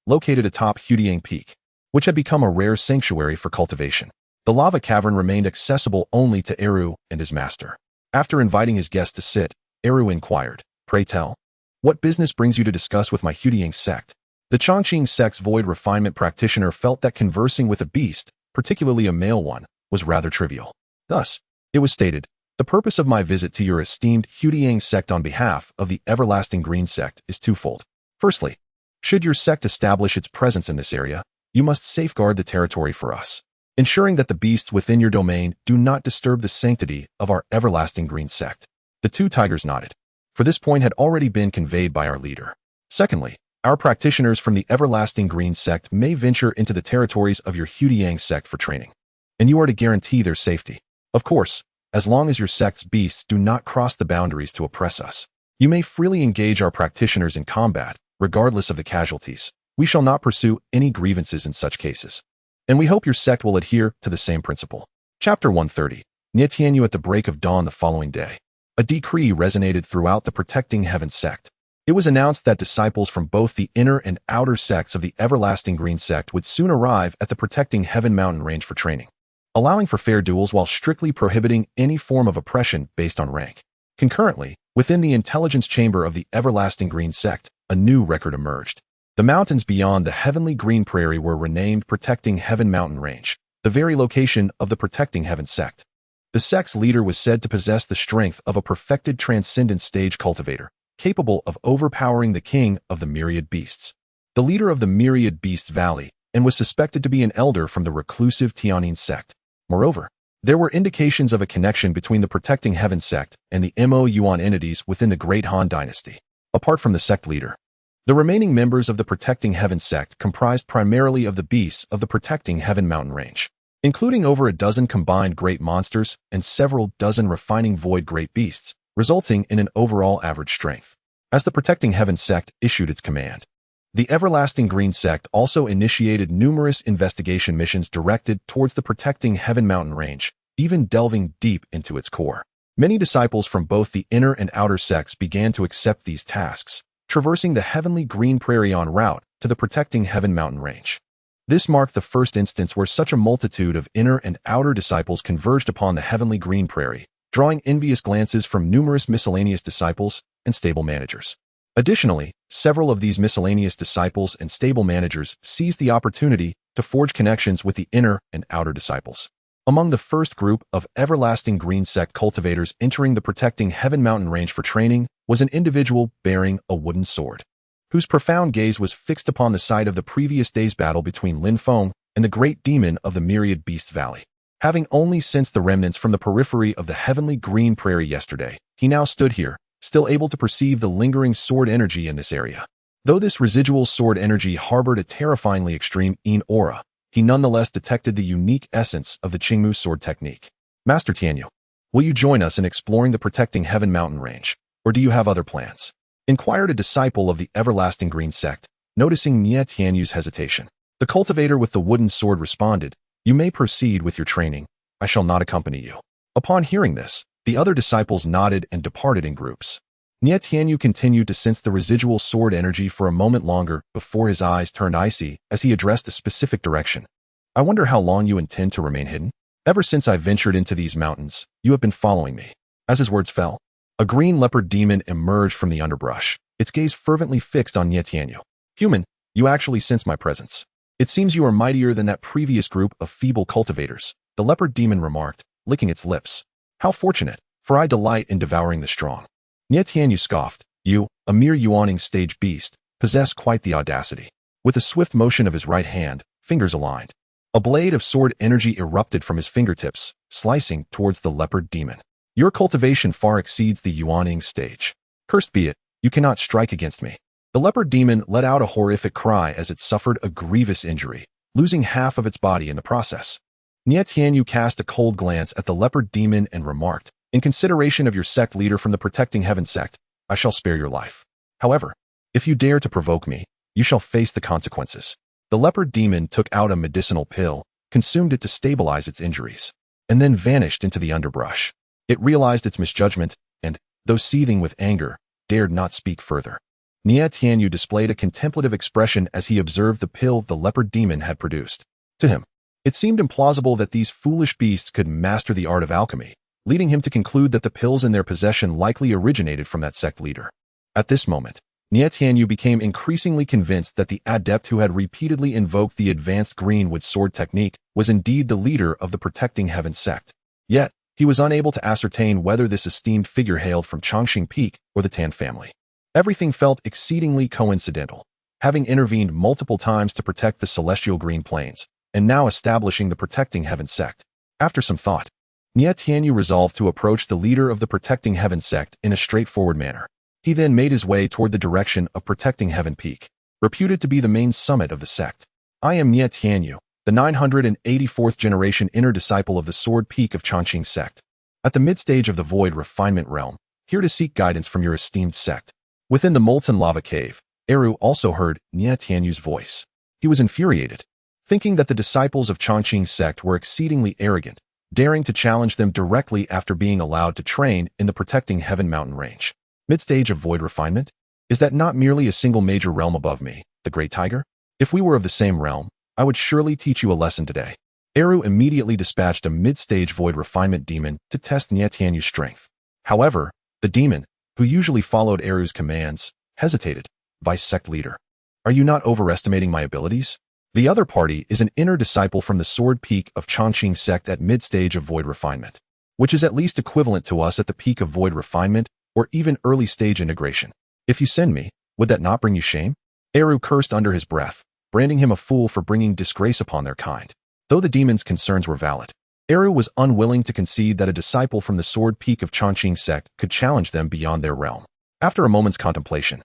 A: located atop Hudiang Peak, which had become a rare sanctuary for cultivation. The lava cavern remained accessible only to Eru and his master. After inviting his guest to sit, Eru inquired, Pray tell, what business brings you to discuss with my Hudiang sect? The Chongqing sect's void refinement practitioner felt that conversing with a beast, particularly a male one, was rather trivial. Thus, it was stated, The purpose of my visit to your esteemed Hudiang sect on behalf of the Everlasting Green sect is twofold. Firstly, should your sect establish its presence in this area, you must safeguard the territory for us, ensuring that the beasts within your domain do not disturb the sanctity of our Everlasting Green sect. The two tigers nodded, for this point had already been conveyed by our leader. Secondly, our practitioners from the Everlasting Green sect may venture into the territories of your Hudiang sect for training, and you are to guarantee their safety. Of course, as long as your sect's beasts do not cross the boundaries to oppress us, you may freely engage our practitioners in combat, regardless of the casualties. We shall not pursue any grievances in such cases, and we hope your sect will adhere to the same principle. Chapter 130. Nietianyu at the break of dawn the following day. A decree resonated throughout the Protecting Heaven sect. It was announced that disciples from both the inner and outer sects of the Everlasting Green sect would soon arrive at the Protecting Heaven mountain range for training, allowing for fair duels while strictly prohibiting any form of oppression based on rank. Concurrently, within the intelligence chamber of the Everlasting Green sect, a new record emerged. The mountains beyond the heavenly green prairie were renamed Protecting Heaven Mountain Range, the very location of the Protecting Heaven sect. The sect's leader was said to possess the strength of a perfected transcendent stage cultivator, capable of overpowering the king of the myriad beasts. The leader of the myriad beasts valley, and was suspected to be an elder from the reclusive Tianyin sect. Moreover, there were indications of a connection between the Protecting Heaven sect and the Mo Yuan entities within the Great Han dynasty. Apart from the sect leader, the remaining members of the Protecting Heaven sect comprised primarily of the beasts of the Protecting Heaven mountain range. including over a dozen combined great monsters and several dozen refining void great beasts, resulting in an overall average strength. As the Protecting Heaven sect issued its command, the Everlasting Green sect also initiated numerous investigation missions directed towards the Protecting Heaven mountain range, even delving deep into its core. Many disciples from both the inner and outer sects began to accept these tasks, traversing the heavenly green prairie en route to the Protecting Heaven mountain range. This marked the first instance where such a multitude of inner and outer disciples converged upon the heavenly green prairie, drawing envious glances from numerous miscellaneous disciples and stable managers. Additionally, several of these miscellaneous disciples and stable managers seized the opportunity to forge connections with the inner and outer disciples. Among the first group of Everlasting Green sect cultivators entering the Protecting Heaven mountain range for training was an individual bearing a wooden sword, whose profound gaze was fixed upon the site of the previous day's battle between Lin Feng and the great demon of the Myriad Beasts Valley. Having only sensed the remnants from the periphery of the heavenly green prairie yesterday, he now stood here, still able to perceive the lingering sword energy in this area. Though this residual sword energy harbored a terrifyingly extreme Yin aura, he nonetheless detected the unique essence of the Qingmu sword technique. Master Tianyu, will you join us in exploring the Protecting Heaven mountain range, or do you have other plans? Inquired a disciple of the Everlasting Green sect, noticing Nie Tianyu's hesitation. The cultivator with the wooden sword responded, "You may proceed with your training. I shall not accompany you." Upon hearing this, the other disciples nodded and departed in groups. Nie Tianyu continued to sense the residual sword energy for a moment longer before his eyes turned icy as he addressed a specific direction. "I wonder how long you intend to remain hidden? Ever since I ventured into these mountains, you have been following me." As his words fell, a green leopard demon emerged from the underbrush, its gaze fervently fixed on Nie Tianyu. "Human, you actually sense my presence. It seems you are mightier than that previous group of feeble cultivators," the leopard demon remarked, licking its lips. "How fortunate, for I delight in devouring the strong." Nie Tianyu scoffed. "You, a mere yawning stage beast, possess quite the audacity." With a swift motion of his right hand, fingers aligned, a blade of sword energy erupted from his fingertips, slicing towards the leopard demon. "Your cultivation far exceeds the yawning stage. Cursed be it, you cannot strike against me." The leopard demon let out a horrific cry as it suffered a grievous injury, losing half of its body in the process. Nie Tianyu cast a cold glance at the leopard demon and remarked, "In consideration of your sect leader from the Protecting Heaven sect, I shall spare your life. However, if you dare to provoke me, you shall face the consequences." The leopard demon took out a medicinal pill, consumed it to stabilize its injuries, and then vanished into the underbrush. It realized its misjudgment and, though seething with anger, dared not speak further. Nie Tianyu displayed a contemplative expression as he observed the pill the leopard demon had produced. To him, it seemed implausible that these foolish beasts could master the art of alchemy, leading him to conclude that the pills in their possession likely originated from that sect leader. At this moment, Nie Tianyu became increasingly convinced that the adept who had repeatedly invoked the advanced greenwood sword technique was indeed the leader of the Protecting Heaven sect. Yet, he was unable to ascertain whether this esteemed figure hailed from Chongqing Peak or the Tan family. Everything felt exceedingly coincidental, having intervened multiple times to protect the celestial green plains, and now establishing the Protecting Heaven sect. After some thought, Nie Tianyu resolved to approach the leader of the Protecting Heaven sect in a straightforward manner. He then made his way toward the direction of Protecting Heaven Peak, reputed to be the main summit of the sect. "I am Nie Tianyu, the 984th generation inner disciple of the Sword Peak of Chongqing sect. At the mid-stage of the Void Refinement realm, here to seek guidance from your esteemed sect." Within the molten lava cave, Eru also heard Nie Tianyu's voice. He was infuriated, thinking that the disciples of Chongqing sect were exceedingly arrogant, daring to challenge them directly after being allowed to train in the Protecting Heaven mountain range. Mid-stage of Void Refinement? Is that not merely a single major realm above me, the Great Tiger? If we were of the same realm, I would surely teach you a lesson today. Eru immediately dispatched a mid-stage Void Refinement demon to test Nie Tianyu's strength. However, the demon, who usually followed Eru's commands, hesitated. "Vice sect leader, are you not overestimating my abilities? The other party is an inner disciple from the Sword Peak of Chongqing sect at mid-stage of Void Refinement, which is at least equivalent to us at the peak of Void Refinement or even early-stage integration. If you send me, would that not bring you shame?" Eru cursed under his breath, branding him a fool for bringing disgrace upon their kind. Though the demon's concerns were valid, Eru was unwilling to concede that a disciple from the Sword Peak of Chongqing sect could challenge them beyond their realm. After a moment's contemplation,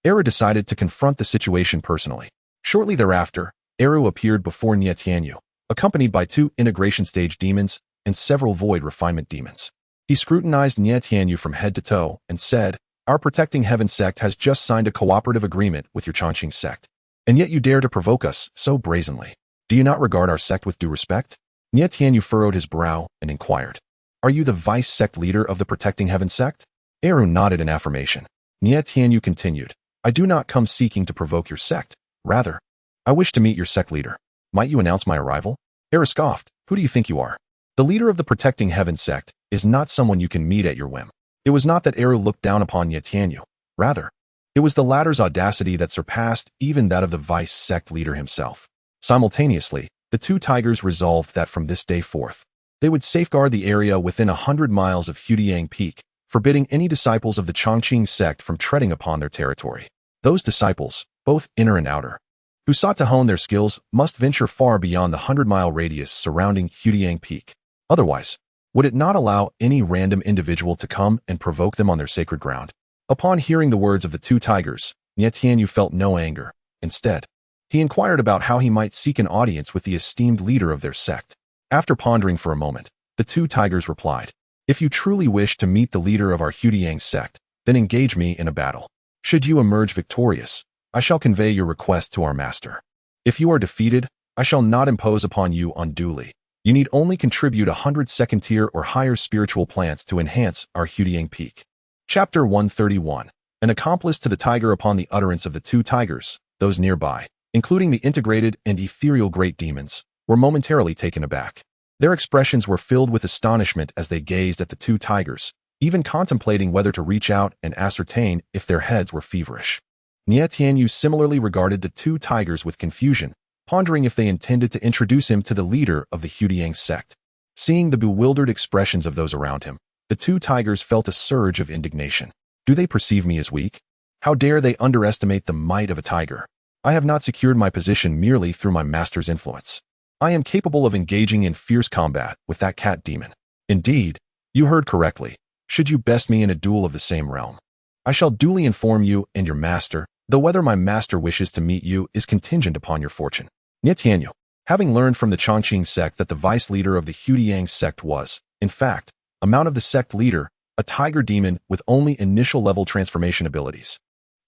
A: Eru decided to confront the situation personally. Shortly thereafter, Eru appeared before Nie Tianyu, accompanied by 2 integration stage demons and several void refinement demons. He scrutinized Nie Tianyu from head to toe and said, "Our Protecting Heaven sect has just signed a cooperative agreement with your Chongqing sect. And yet you dare to provoke us so brazenly. Do you not regard our sect with due respect?" Nie Tianyu furrowed his brow and inquired, "Are you the vice sect leader of the Protecting Heaven sect?" Eru nodded in affirmation. Nie Tianyu continued, "I do not come seeking to provoke your sect. Rather, I wish to meet your sect leader. Might you announce my arrival?" Eru scoffed, "Who do you think you are? The leader of the Protecting Heaven sect is not someone you can meet at your whim." It was not that Eru looked down upon Nie Tianyu. Rather, it was the latter's audacity that surpassed even that of the vice sect leader himself. Simultaneously, the 2 tigers resolved that from this day forth, they would safeguard the area within 100 miles of Hudiang Peak, forbidding any disciples of the Chongqing sect from treading upon their territory. Those disciples, both inner and outer, who sought to hone their skills must venture far beyond the 100-mile radius surrounding Hudiang Peak. Otherwise, would it not allow any random individual to come and provoke them on their sacred ground? Upon hearing the words of the 2 tigers, Nie Tianyu felt no anger. Instead, he inquired about how he might seek an audience with the esteemed leader of their sect. After pondering for a moment, the 2 tigers replied, "If you truly wish to meet the leader of our Hudiang sect, then engage me in a battle. Should you emerge victorious, I shall convey your request to our master. If you are defeated, I shall not impose upon you unduly. You need only contribute 100 second-tier or higher spiritual plants to enhance our Hudiang Peak." Chapter 131. An accomplice to the tiger. Upon the utterance of the 2 tigers, those nearby, including the integrated and ethereal great demons, were momentarily taken aback. Their expressions were filled with astonishment as they gazed at the 2 tigers, even contemplating whether to reach out and ascertain if their heads were feverish. Nie Tianyu similarly regarded the 2 tigers with confusion, pondering if they intended to introduce him to the leader of the Hudiang sect. Seeing the bewildered expressions of those around him, the 2 tigers felt a surge of indignation. Do they perceive me as weak? How dare they underestimate the might of a tiger? I have not secured my position merely through my master's influence. I am capable of engaging in fierce combat with that cat demon. Indeed, you heard correctly. Should you best me in a duel of the same realm, I shall duly inform you and your master, though whether my master wishes to meet you is contingent upon your fortune. Nie Tianyu, having learned from the Chongqing sect that the vice leader of the Hudiang sect was, in fact, a mount of the sect leader, a tiger demon with only initial level transformation abilities,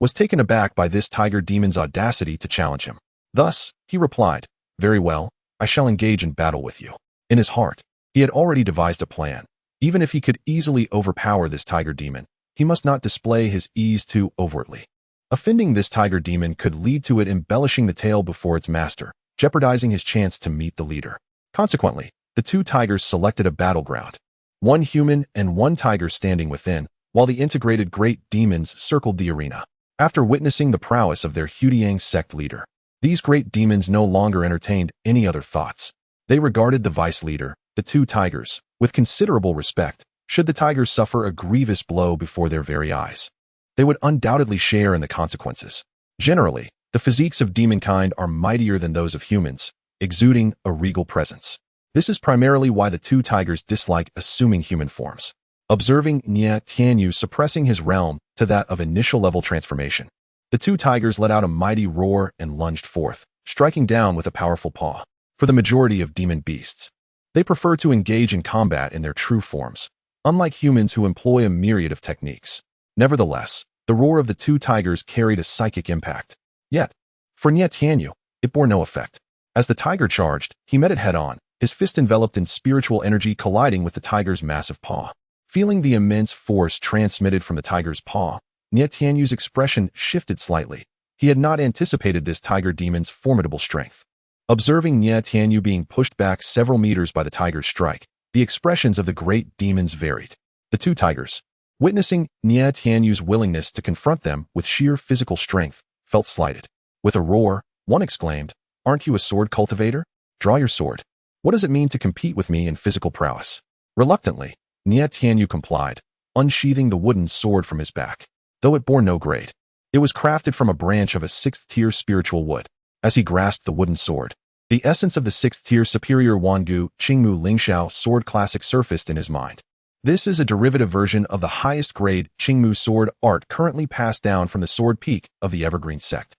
A: was taken aback by this tiger demon's audacity to challenge him. Thus, he replied, "Very well, I shall engage in battle with you." In his heart, he had already devised a plan. Even if he could easily overpower this tiger demon, he must not display his ease too overtly. Offending this tiger demon could lead to it embellishing the tale before its master, jeopardizing his chance to meet the leader. Consequently, the 2 tigers selected a battleground. 1 human and 1 tiger standing within, while the integrated great demons circled the arena. After witnessing the prowess of their Hudiang sect leader, these great demons no longer entertained any other thoughts. They regarded the vice leader, the 2 tigers, with considerable respect. Should the tigers suffer a grievous blow before their very eyes, they would undoubtedly share in the consequences. Generally, the physiques of demonkind are mightier than those of humans, exuding a regal presence. This is primarily why the 2 tigers dislike assuming human forms. Observing Nie Tianyu suppressing his realm to that of initial level transformation, the 2 tigers let out a mighty roar and lunged forth, striking down with a powerful paw. For the majority of demon beasts, they prefer to engage in combat in their true forms, unlike humans who employ a myriad of techniques. Nevertheless, the roar of the 2 tigers carried a psychic impact. Yet, for Nie Tianyu, it bore no effect. As the tiger charged, he met it head-on, his fist enveloped in spiritual energy colliding with the tiger's massive paw. Feeling the immense force transmitted from the tiger's paw, Nie Tianyu's expression shifted slightly. He had not anticipated this tiger demon's formidable strength. Observing Nie Tianyu being pushed back several meters by the tiger's strike, the expressions of the great demons varied. The 2 tigers, witnessing Nie Tianyu's willingness to confront them with sheer physical strength, felt slighted. With a roar, one exclaimed, "Aren't you a sword cultivator? Draw your sword. What does it mean to compete with me in physical prowess?" Reluctantly, Nie Tianyu complied, unsheathing the wooden sword from his back. Though it bore no grade, it was crafted from a branch of a 6th-tier spiritual wood. As he grasped the wooden sword, the essence of the 6th-tier superior Wangu Qingmu Lingxiao sword classic surfaced in his mind. This is a derivative version of the highest grade Qingmu sword art currently passed down from the sword peak of the Evergreen sect.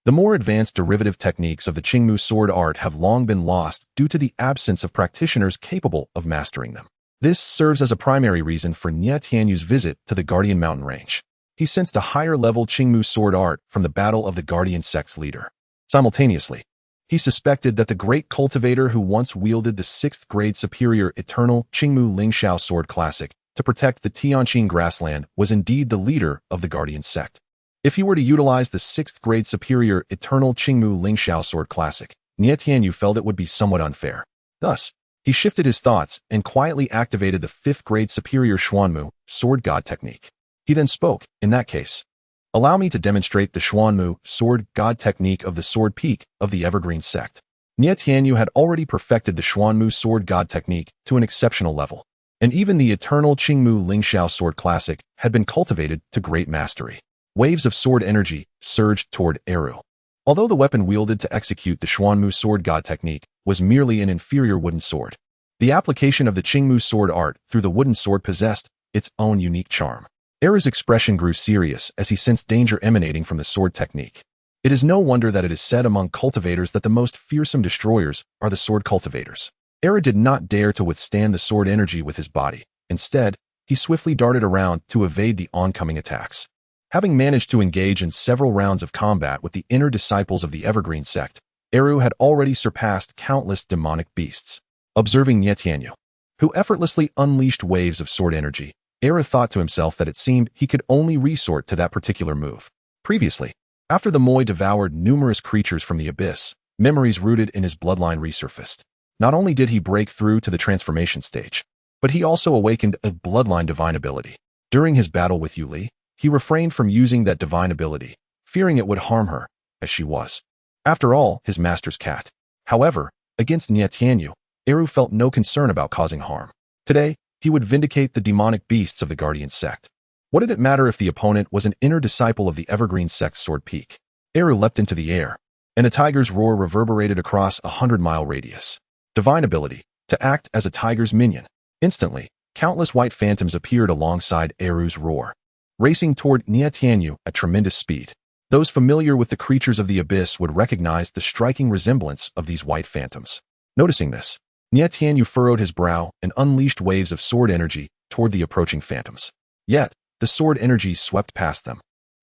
A: The more advanced derivative techniques of the Qingmu sword art have long been lost due to the absence of practitioners capable of mastering them. This serves as a primary reason for Nie Tianyu's visit to the Guardian Mountain Range. He sensed a higher-level Qingmu sword art from the battle of the Guardian sect's leader. Simultaneously, he suspected that the great cultivator who once wielded the 6th-grade superior eternal Qingmu Lingxiao sword classic to protect the Tianqing grassland was indeed the leader of the Guardian sect. If he were to utilize the 6th-grade superior eternal Qingmu Lingxiao sword classic, Nie Tianyu felt it would be somewhat unfair. Thus, he shifted his thoughts and quietly activated the 5th-grade superior Xuanmu sword god technique. He then spoke, in that case, allow me to demonstrate the Xuanmu sword god technique of the sword peak of the Evergreen sect. Nie Tianyu had already perfected the Xuanmu sword god technique to an exceptional level, and even the eternal Qingmu Lingxiao sword classic had been cultivated to great mastery. Waves of sword energy surged toward Eru. Although the weapon wielded to execute the Xuanmu sword god technique was merely an inferior wooden sword, the application of the Qingmu sword art through the wooden sword possessed its own unique charm. Eru's expression grew serious as he sensed danger emanating from the sword technique. It is no wonder that it is said among cultivators that the most fearsome destroyers are the sword cultivators. Eru did not dare to withstand the sword energy with his body. Instead, he swiftly darted around to evade the oncoming attacks. Having managed to engage in several rounds of combat with the inner disciples of the Evergreen sect, Eru had already surpassed countless demonic beasts. Observing Nie Tianyu, who effortlessly unleashed waves of sword energy, Eru thought to himself that it seemed he could only resort to that particular move. Previously, after the Moi devoured numerous creatures from the abyss, memories rooted in his bloodline resurfaced. Not only did he break through to the transformation stage, but he also awakened a bloodline divine ability. During his battle with Yu Li, he refrained from using that divine ability, fearing it would harm her, as she was, after all, his master's cat. However, against Nie Tianyu, Eru felt no concern about causing harm. Today, he would vindicate the demonic beasts of the Guardian sect. What did it matter if the opponent was an inner disciple of the Evergreen sect's sword peak? Eru leapt into the air, and a tiger's roar reverberated across a 100-mile radius. Divine ability, to act as a tiger's minion. Instantly, countless white phantoms appeared alongside Eru's roar, racing toward Nie Tianyu at tremendous speed. Those familiar with the creatures of the abyss would recognize the striking resemblance of these white phantoms. Noticing this, Nie Tianyu furrowed his brow and unleashed waves of sword energy toward the approaching phantoms. Yet, the sword energy swept past them.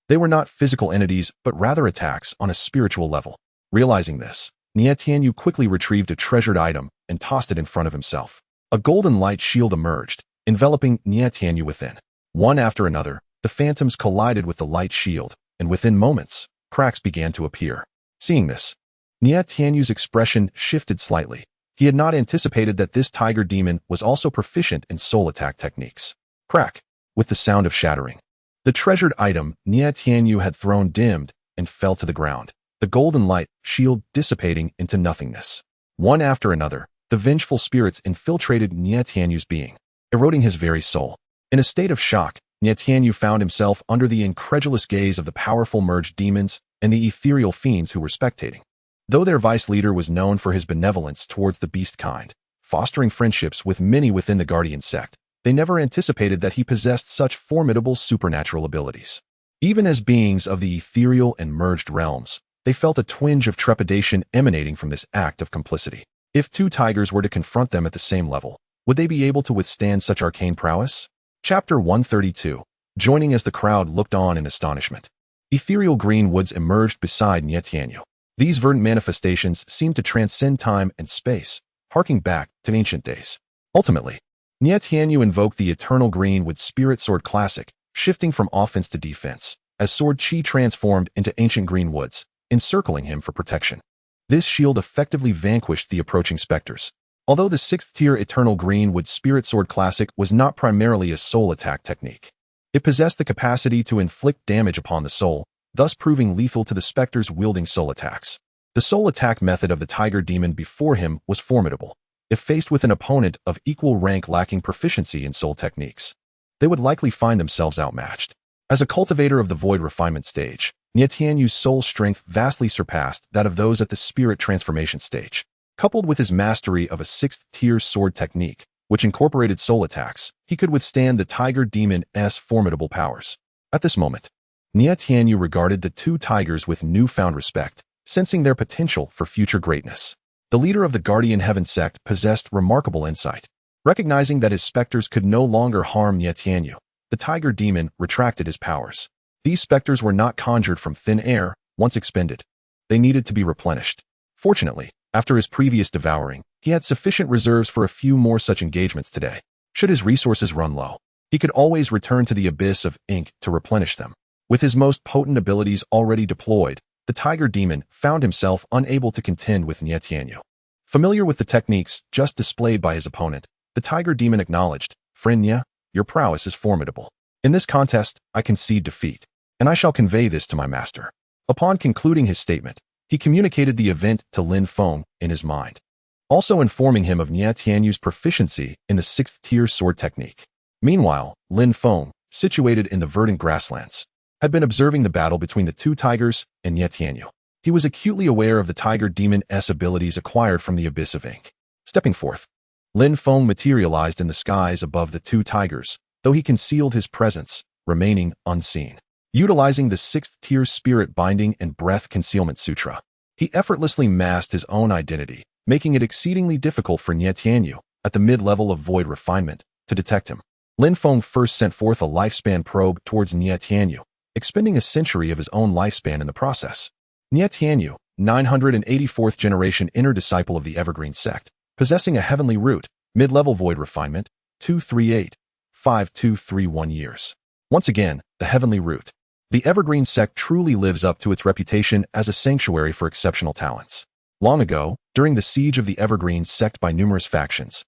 A: They were not physical entities, but rather attacks on a spiritual level. Realizing this, Nie Tianyu quickly retrieved a treasured item and tossed it in front of himself. A golden light shield emerged, enveloping Nie Tianyu within. One after another, the phantoms collided with the light shield, and within moments, cracks began to appear. Seeing this, Nie Tianyu's expression shifted slightly. He had not anticipated that this tiger demon was also proficient in soul attack techniques. Crack, with the sound of shattering. The treasured item Nie Tianyu had thrown dimmed and fell to the ground, the golden light shield dissipating into nothingness. One after another, the vengeful spirits infiltrated Nie Tianyu's being, eroding his very soul. In a state of shock, Nie Tianyu found himself under the incredulous gaze of the powerful merged demons and the ethereal fiends who were spectating. Though their vice leader was known for his benevolence towards the beast kind, fostering friendships with many within the Guardian sect, they never anticipated that he possessed such formidable supernatural abilities. Even as beings of the ethereal and merged realms, they felt a twinge of trepidation emanating from this act of complicity. If two tigers were to confront them at the same level, would they be able to withstand such arcane prowess? Chapter 132. Joining as the crowd looked on in astonishment. Ethereal green woods emerged beside Nie Tianyu. These verdant manifestations seemed to transcend time and space, harking back to ancient days. Ultimately, Nie Tianyu invoked the Eternal Greenwood Spirit Sword Classic, shifting from offense to defense, as Sword Chi transformed into ancient green woods, encircling him for protection. This shield effectively vanquished the approaching specters. Although the 6th-tier Eternal Greenwood Spirit Sword Classic was not primarily a soul attack technique, it possessed the capacity to inflict damage upon the soul, thus proving lethal to the specters wielding soul attacks. The soul attack method of the tiger demon before him was formidable. If faced with an opponent of equal rank lacking proficiency in soul techniques, they would likely find themselves outmatched. As a cultivator of the void refinement stage, Nie Tianyu's soul strength vastly surpassed that of those at the spirit transformation stage. Coupled with his mastery of a 6th-tier sword technique, which incorporated soul attacks, he could withstand the tiger demon's formidable powers. At this moment, Nie Tianyu regarded the two tigers with newfound respect, sensing their potential for future greatness. The leader of the Guardian Heaven sect possessed remarkable insight. Recognizing that his specters could no longer harm Nie Tianyu, the tiger demon retracted his powers. These specters were not conjured from thin air, once expended. They needed to be replenished. Fortunately, after his previous devouring, he had sufficient reserves for a few more such engagements today. Should his resources run low, he could always return to the abyss of ink to replenish them. With his most potent abilities already deployed, the tiger demon found himself unable to contend with Nie Tianyu. Familiar with the techniques just displayed by his opponent, the tiger demon acknowledged, "Friend Nie, your prowess is formidable. In this contest, I concede defeat, and I shall convey this to my master." Upon concluding his statement, he communicated the event to Lin Feng in his mind, also informing him of Nie Tianyu's proficiency in the 6th-tier sword technique. Meanwhile, Lin Feng, situated in the verdant grasslands, had been observing the battle between the two tigers and Nie Tianyu. He was acutely aware of the tiger demon's abilities acquired from the abyss of ink. Stepping forth, Lin Feng materialized in the skies above the two tigers, though he concealed his presence, remaining unseen. Utilizing the 6th-tier spirit binding and breath concealment sutra, he effortlessly masked his own identity, making it exceedingly difficult for Nie Tianyu, at the mid-level of void refinement, to detect him. Lin Feng first sent forth a lifespan probe towards Nie Tianyu, expending a century of his own lifespan in the process. Nie Tianyu, 984th generation inner disciple of the Evergreen sect, possessing a heavenly root, mid-level void refinement, 238.5231 years. Once again, the heavenly root. The Evergreen sect truly lives up to its reputation as a sanctuary for exceptional talents. Long ago, during the siege of the Evergreen sect by numerous factions,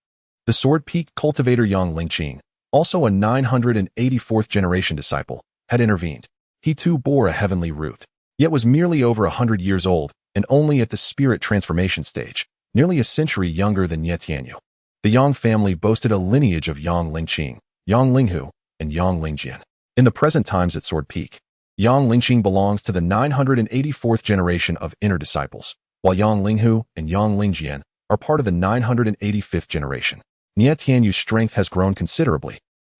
A: the Sword Peak cultivator Yang Lingqing, also a 984th generation disciple, had intervened. He too bore a heavenly root, yet was merely over 100 years old and only at the spirit transformation stage, nearly a century younger than Nie Tianyu. The Yang family boasted a lineage of Yang Lingqing, Yang Linghu, and Yang Lingjian. In the present times at Sword Peak, Yang Lingqing belongs to the 984th generation of inner disciples, while Yang Linghu and Yang Lingjian are part of the 985th generation. Nie Tianyu's strength has grown considerably,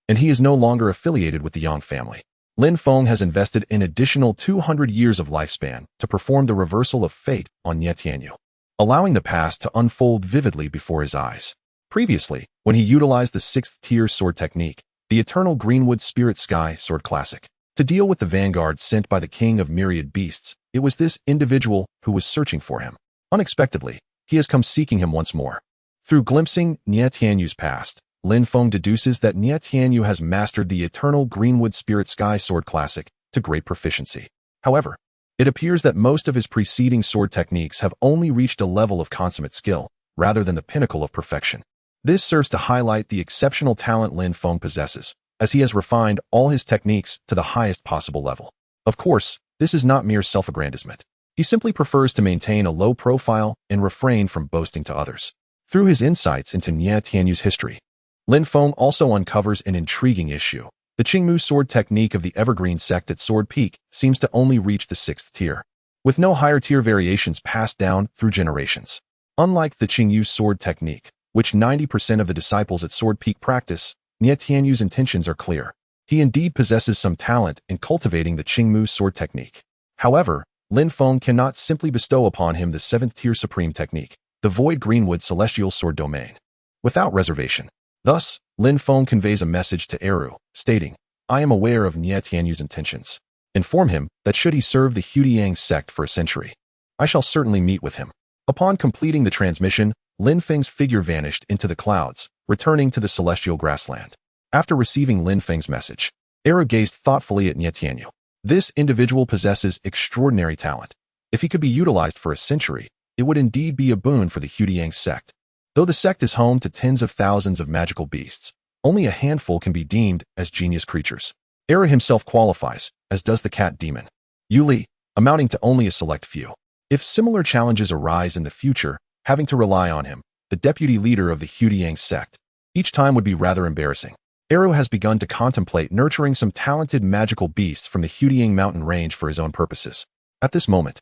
A: and he is no longer affiliated with the Yang family. Lin Feng has invested an additional 200 years of lifespan to perform the reversal of fate on Nie Tianyu, allowing the past to unfold vividly before his eyes. Previously, when he utilized the 6th-tier sword technique, the Eternal Greenwood Spirit Sky Sword Classic, to deal with the vanguard sent by the King of Myriad Beasts, it was this individual who was searching for him. Unexpectedly, he has come seeking him once more. Through glimpsing Nie Tianyu's past, Lin Feng deduces that Nie Tianyu has mastered the Eternal Greenwood Spirit Sky Sword Classic to great proficiency. However, it appears that most of his preceding sword techniques have only reached a level of consummate skill, rather than the pinnacle of perfection. This serves to highlight the exceptional talent Lin Feng possesses, as he has refined all his techniques to the highest possible level. Of course, this is not mere self-aggrandizement. He simply prefers to maintain a low profile and refrain from boasting to others. Through his insights into Nie Tianyu's history, Lin Feng also uncovers an intriguing issue. The Qingmu sword technique of the Evergreen sect at Sword Peak seems to only reach the 6th tier, with no higher tier variations passed down through generations. Unlike the Qingyu sword technique, which 90% of the disciples at Sword Peak practice, Nie Tianyu's intentions are clear. He indeed possesses some talent in cultivating the Qingmu sword technique. However, Lin Feng cannot simply bestow upon him the 7th-tier supreme technique, the Void Greenwood Celestial Sword Domain, without reservation. Thus, Lin Feng conveys a message to Eru, stating, "I am aware of Nie Tianyu's intentions. Inform him that should he serve the Hudiang sect for a century, I shall certainly meet with him." Upon completing the transmission, Lin Feng's figure vanished into the clouds, returning to the celestial grassland. After receiving Lin Feng's message, Eru gazed thoughtfully at Nie Tianyu. This individual possesses extraordinary talent. If he could be utilized for a century, it would indeed be a boon for the Hudiang sect. Though the sect is home to tens of thousands of magical beasts, only a handful can be deemed as genius creatures. Eru himself qualifies, as does the cat demon, Yu Li, amounting to only a select few. If similar challenges arise in the future, having to rely on him, the deputy leader of the Hudiang sect, each time would be rather embarrassing. Eru has begun to contemplate nurturing some talented magical beasts from the Hudiang mountain range for his own purposes. At this moment,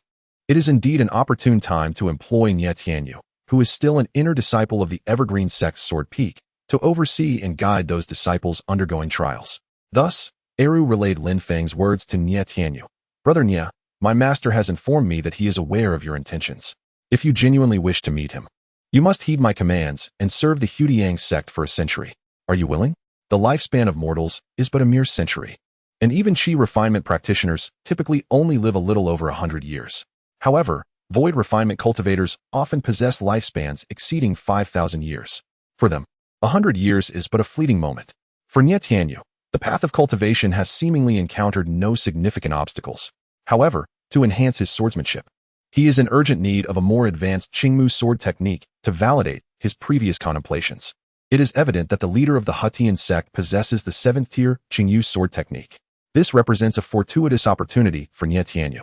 A: it is indeed an opportune time to employ Nie Tianyu, who is still an inner disciple of the Evergreen sect's Sword Peak, to oversee and guide those disciples undergoing trials. Thus, Eru relayed Lin Feng's words to Nie Tianyu. Brother Nie, my master has informed me that he is aware of your intentions. If you genuinely wish to meet him, you must heed my commands and serve the Hudiang sect for a century. Are you willing? The lifespan of mortals is but a mere century, and even Qi refinement practitioners typically only live a little over 100 years. However, void refinement cultivators often possess lifespans exceeding 5,000 years. For them, 100 years is but a fleeting moment. For Nie Tianyu, the path of cultivation has seemingly encountered no significant obstacles. However, to enhance his swordsmanship, he is in urgent need of a more advanced Qingmu sword technique to validate his previous contemplations. It is evident that the leader of the Hutian sect possesses the 7th-tier Qingyu sword technique. This represents a fortuitous opportunity for Nie Tianyu.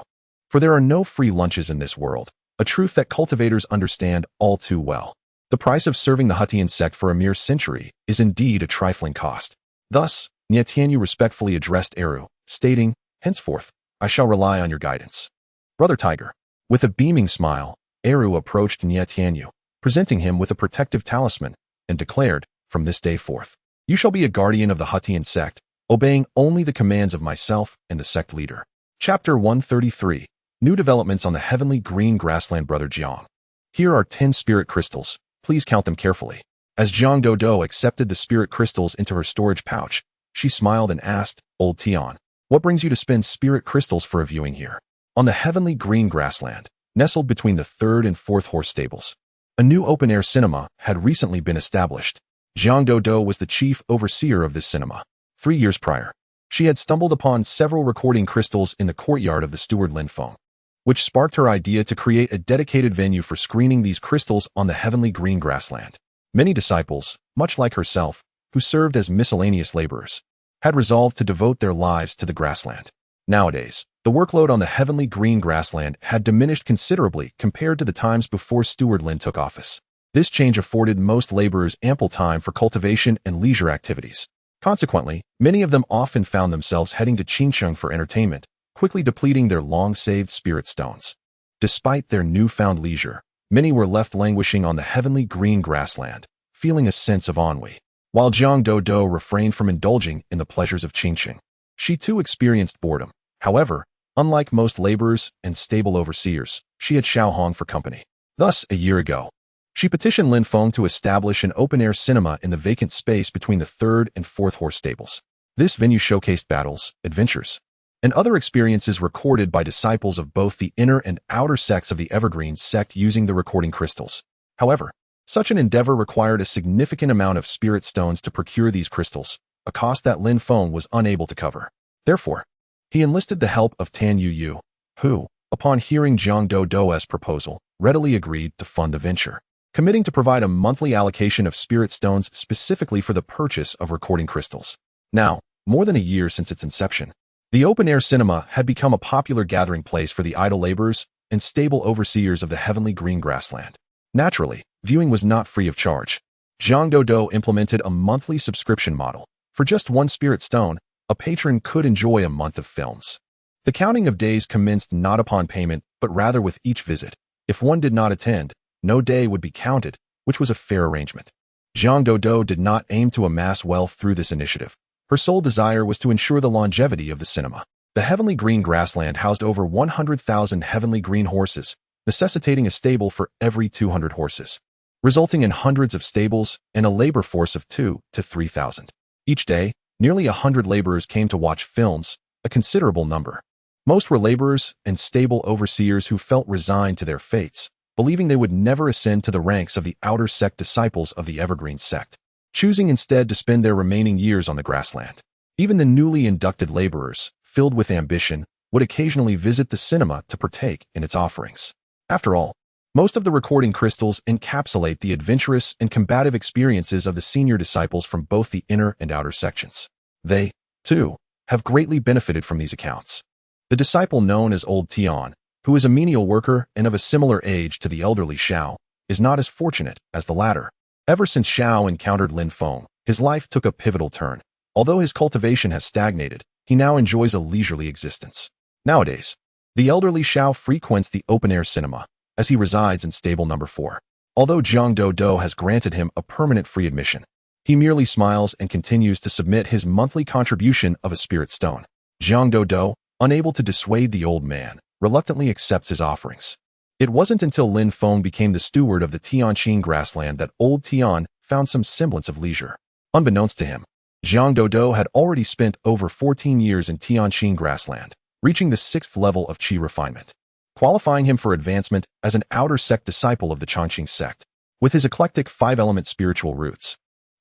A: For there are no free lunches in this world, a truth that cultivators understand all too well. The price of serving the Hutian sect for a mere century is indeed a trifling cost. Thus, Nie Tianyu respectfully addressed Eru, stating, "Henceforth, I shall rely on your guidance." Brother Tiger. With a beaming smile, Eru approached Nie Tianyu, presenting him with a protective talisman, and declared, "From this day forth, you shall be a guardian of the Hutian sect, obeying only the commands of myself and the sect leader." Chapter 133. New developments on the heavenly green grassland. Brother Jiang. Here are 10 spirit crystals. Please count them carefully. As Jiang Dodo accepted the spirit crystals into her storage pouch, she smiled and asked, "Old Tian, what brings you to spend spirit crystals for a viewing here?" On the heavenly green grassland, nestled between the 3rd and 4th horse stables, a new open-air cinema had recently been established. Jiang Dodo was the chief overseer of this cinema. 3 years prior, she had stumbled upon several recording crystals in the courtyard of the steward Lin Feng, which sparked her idea to create a dedicated venue for screening these crystals on the heavenly green grassland. Many disciples, much like herself, who served as miscellaneous laborers, had resolved to devote their lives to the grassland. Nowadays, the workload on the heavenly green grassland had diminished considerably compared to the times before Steward Lin took office. This change afforded most laborers ample time for cultivation and leisure activities. Consequently, many of them often found themselves heading to Qingcheng for entertainment, quickly depleting their long-saved spirit stones. Despite their newfound leisure, many were left languishing on the heavenly green grassland, feeling a sense of ennui. While Jiang Dodo refrained from indulging in the pleasures of Qingcheng, she too experienced boredom. However, unlike most laborers and stable overseers, she had Xiaohong for company. Thus, a year ago, she petitioned Lin Feng to establish an open-air cinema in the vacant space between the 3rd and 4th horse stables. This venue showcased battles, adventures, and other experiences recorded by disciples of both the inner and outer sects of the Evergreen sect using the recording crystals. However, such an endeavor required a significant amount of spirit stones to procure these crystals, a cost that Lin Feng was unable to cover. Therefore, he enlisted the help of Tan Yu, who, upon hearing Jiang Dodo's proposal, readily agreed to fund the venture, committing to provide a monthly allocation of spirit stones specifically for the purchase of recording crystals. Now, more than a year since its inception, the open-air cinema had become a popular gathering place for the idle laborers and stable overseers of the heavenly green grassland. Naturally, viewing was not free of charge. Jiang Dodo implemented a monthly subscription model. For just 1 spirit stone, a patron could enjoy a month of films. The counting of days commenced not upon payment, but rather with each visit. If one did not attend, no day would be counted, which was a fair arrangement. Jiang Dodo did not aim to amass wealth through this initiative. Her sole desire was to ensure the longevity of the cinema. The heavenly green grassland housed over 100,000 heavenly green horses, necessitating a stable for every 200 horses, resulting in hundreds of stables and a labor force of 2,000 to 3,000. Each day, nearly 100 laborers came to watch films, a considerable number. Most were laborers and stable overseers who felt resigned to their fates, believing they would never ascend to the ranks of the outer sect disciples of the Evergreen sect, choosing instead to spend their remaining years on the grassland. Even the newly inducted laborers, filled with ambition, would occasionally visit the cinema to partake in its offerings. After all, most of the recording crystals encapsulate the adventurous and combative experiences of the senior disciples from both the inner and outer sections. They, too, have greatly benefited from these accounts. The disciple known as Old Tian, who is a menial worker and of a similar age to the elderly Xiao, is not as fortunate as the latter. Ever since Xiao encountered Lin Feng, his life took a pivotal turn. Although his cultivation has stagnated, he now enjoys a leisurely existence. Nowadays, the elderly Xiao frequents the open-air cinema, as he resides in stable number 4. Although Jiang Dodo has granted him a permanent free admission, He merely smiles and continues to submit his monthly contribution of a spirit stone. Zhang Dodo, unable to dissuade the old man, reluctantly accepts his offerings. It wasn't until Lin Feng became the steward of the Tianqing grassland that old Tian found some semblance of leisure. Unbeknownst to him, Zhang Dodo had already spent over 14 years in Tianqing grassland, reaching the 6th level of qi refinement, qualifying him for advancement as an outer sect disciple of the Chongqing sect. With his eclectic 5-element spiritual roots,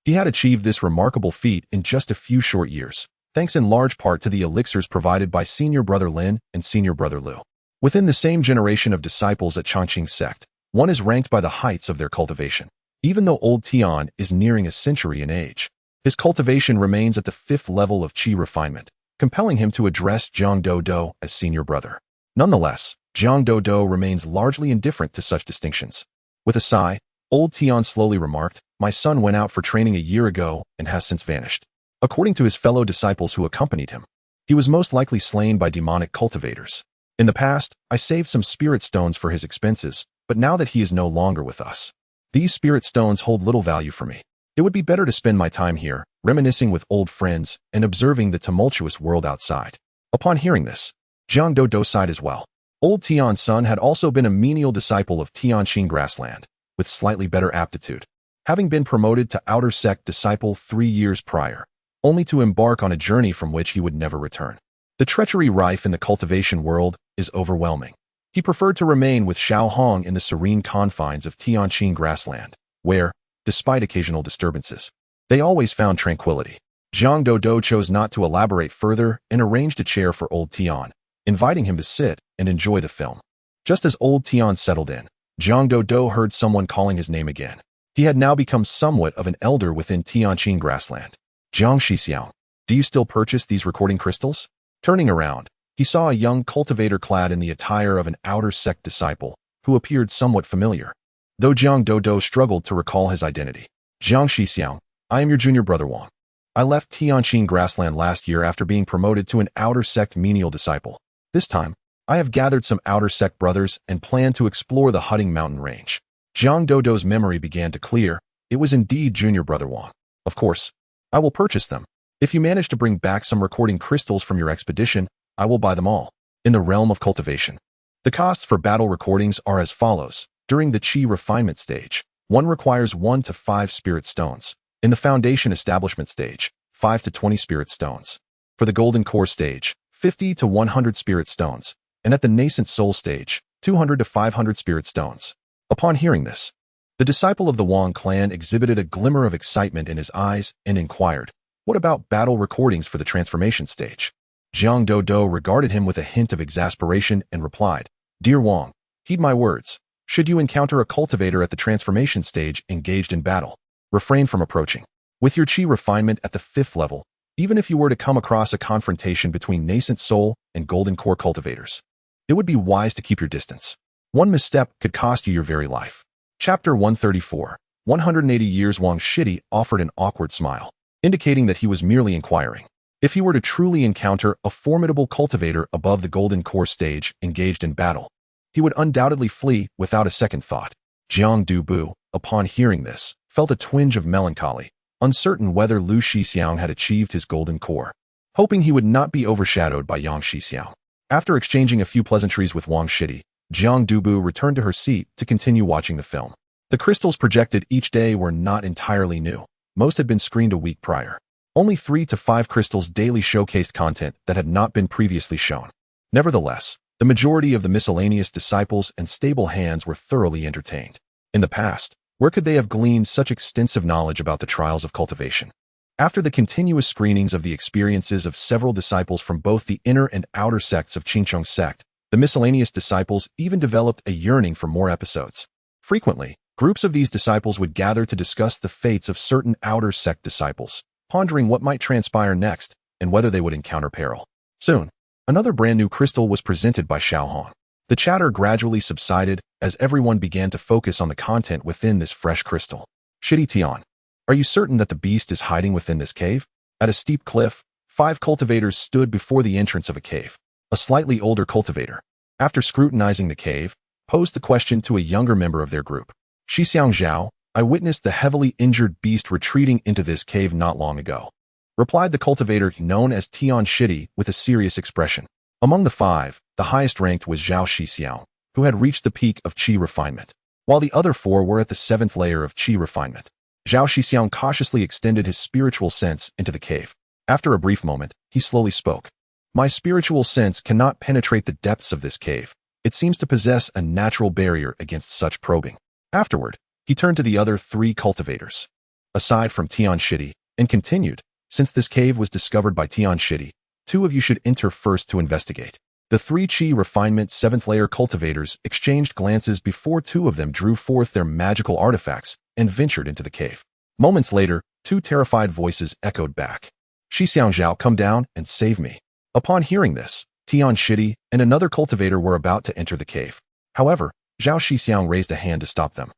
A: he had achieved this remarkable feat in just a few short years, thanks in large part to the elixirs provided by senior brother Lin and senior brother Lu. Within the same generation of disciples at Chongqing sect, one is ranked by the heights of their cultivation. Even though old Tian is nearing a century in age, his cultivation remains at the 5th level of qi refinement, compelling him to address Zhang Dodo as senior brother. Nonetheless, Zhang Dodo remains largely indifferent to such distinctions. With a sigh, old Tian slowly remarked, "My son went out for training a year ago and has since vanished." According to his fellow disciples who accompanied him, he was most likely slain by demonic cultivators. In the past, I saved some spirit stones for his expenses, but now that he is no longer with us, these spirit stones hold little value for me. It would be better to spend my time here, reminiscing with old friends and observing the tumultuous world outside. Upon hearing this, Zhang Dodo sighed as well. Old Tian's son had also been a menial disciple of Tianqing grassland, with slightly better aptitude, having been promoted to outer sect disciple 3 years prior, only to embark on a journey from which he would never return. The treachery rife in the cultivation world is overwhelming. He preferred to remain with Xiao Hong in the serene confines of Tianqing grassland, where, despite occasional disturbances, they always found tranquility. Zhang Dodo chose not to elaborate further and arranged a chair for old Tian, inviting him to sit and enjoy the film. Just as old Tian settled in, Zhang Dodo heard someone calling his name again. He had now become somewhat of an elder within Tianqing grassland. "Jiang Shixiang, do you still purchase these recording crystals?" Turning around, he saw a young cultivator clad in the attire of an outer sect disciple, who appeared somewhat familiar. Though Zhang Dodo struggled to recall his identity. "Jiang Shixiang, I am your junior brother Wang. I left Tianqing grassland last year after being promoted to an outer sect menial disciple. This time, I have gathered some outer sect brothers and plan to explore the Hutting mountain range." Zhang Dodo's memory began to clear. It was indeed junior brother Wang. "Of course, I will purchase them. If you manage to bring back some recording crystals from your expedition, I will buy them all." In the realm of cultivation, the costs for battle recordings are as follows. During the qi refinement stage, one requires 1 to 5 spirit stones. In the foundation establishment stage, 5 to 20 spirit stones. For the golden core stage, 50 to 100 spirit stones. And at the nascent soul stage, 200 to 500 spirit stones. Upon hearing this, the disciple of the Wang clan exhibited a glimmer of excitement in his eyes and inquired, "What about battle recordings for the transformation stage?" Zhang Dodo regarded him with a hint of exasperation and replied, "Dear Wang, heed my words. Should you encounter a cultivator at the transformation stage engaged in battle, refrain from approaching. With your qi refinement at the 5th level, even if you were to come across a confrontation between nascent soul and golden core cultivators, it would be wise to keep your distance. One misstep could cost you your very life." Chapter 134. 180 years. Wang Shidi offered an awkward smile, indicating that he was merely inquiring. If he were to truly encounter a formidable cultivator above the golden core stage engaged in battle, he would undoubtedly flee without a second thought. Jiang Dubu, upon hearing this, felt a twinge of melancholy, uncertain whether Lu Shixiang had achieved his golden core, hoping he would not be overshadowed by Yang Shixiang. After exchanging a few pleasantries with Wang Shidi, Jiang Dubu returned to her seat to continue watching the film. The crystals projected each day were not entirely new. Most had been screened a week prior. Only 3 to 5 crystals daily showcased content that had not been previously shown. Nevertheless, the majority of the miscellaneous disciples and stable hands were thoroughly entertained. In the past, where could they have gleaned such extensive knowledge about the trials of cultivation? After the continuous screenings of the experiences of several disciples from both the inner and outer sects of Qingcheng sect, the miscellaneous disciples even developed a yearning for more episodes. Frequently, groups of these disciples would gather to discuss the fates of certain outer sect disciples, pondering what might transpire next and whether they would encounter peril. Soon, another brand new crystal was presented by Xiao Hong. The chatter gradually subsided as everyone began to focus on the content within this fresh crystal. "Shidi Tian, are you certain that the beast is hiding within this cave?" At a steep cliff, 5 cultivators stood before the entrance of a cave. A slightly older cultivator, after scrutinizing the cave, posed the question to a younger member of their group. "Shixiang Zhao, I witnessed the heavily injured beast retreating into this cave not long ago, replied the cultivator known as Tian Shidi with a serious expression. Among the five, the highest ranked was Zhao Shixiao, who had reached the peak of qi refinement, while the other four were at the 7th layer of qi refinement. Zhao Shixiao cautiously extended his spiritual sense into the cave. After a brief moment, he slowly spoke. My spiritual sense cannot penetrate the depths of this cave. It seems to possess a natural barrier against such probing. Afterward, he turned to the other 3 cultivators, aside from Tian Shidi, and continued, since this cave was discovered by Tian Shidi, 2 of you should enter first to investigate. The 3 qi refinement 7th layer cultivators exchanged glances before 2 of them drew forth their magical artifacts and ventured into the cave. Moments later, 2 terrified voices echoed back. Shixiao Zhao, come down and save me. Upon hearing this, Tian Shidi and another cultivator were about to enter the cave. However, Zhao Shixiao raised a hand to stop them,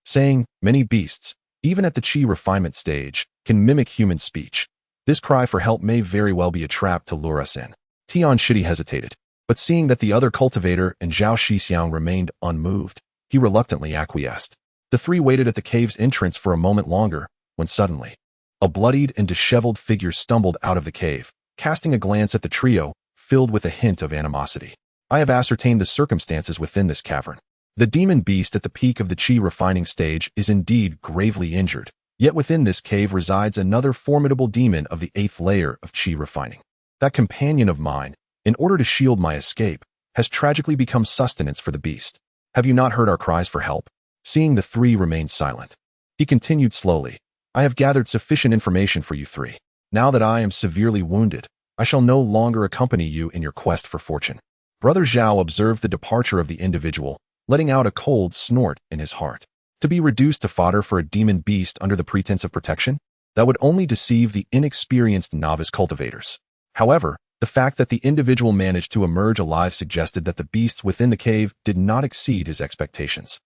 A: saying, many beasts, even at the qi refinement stage, can mimic human speech. This cry for help may very well be a trap to lure us in. Tian Shidi hesitated, but seeing that the other cultivator and Zhao Shixiao remained unmoved, he reluctantly acquiesced. The 3 waited at the cave's entrance for a moment longer, when suddenly, a bloodied and disheveled figure stumbled out of the cave, casting a glance at the trio, filled with a hint of animosity. I have ascertained the circumstances within this cavern. The demon beast at the peak of the qi refining stage is indeed gravely injured, yet within this cave resides another formidable demon of the 8th layer of qi refining. That companion of mine, in order to shield my escape, has tragically become sustenance for the beast. Have you not heard our cries for help? Seeing the 3 remain silent, he continued slowly, I have gathered sufficient information for you 3. Now that I am severely wounded, I shall no longer accompany you in your quest for fortune. Brother Zhao observed the departure of the individual, letting out a cold snort in his heart. To be reduced to fodder for a demon beast under the pretense of protection? That would only deceive the inexperienced novice cultivators. However, the fact that the individual managed to emerge alive suggested that the beasts within the cave did not exceed his expectations.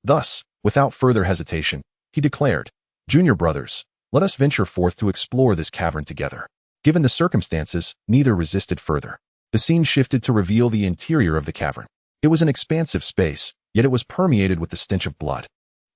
A: Thus, without further hesitation, he declared, Junior brothers, let us venture forth to explore this cavern together. Given the circumstances, neither resisted further. The scene shifted to reveal the interior of the cavern. It was an expansive space, yet it was permeated with the stench of blood.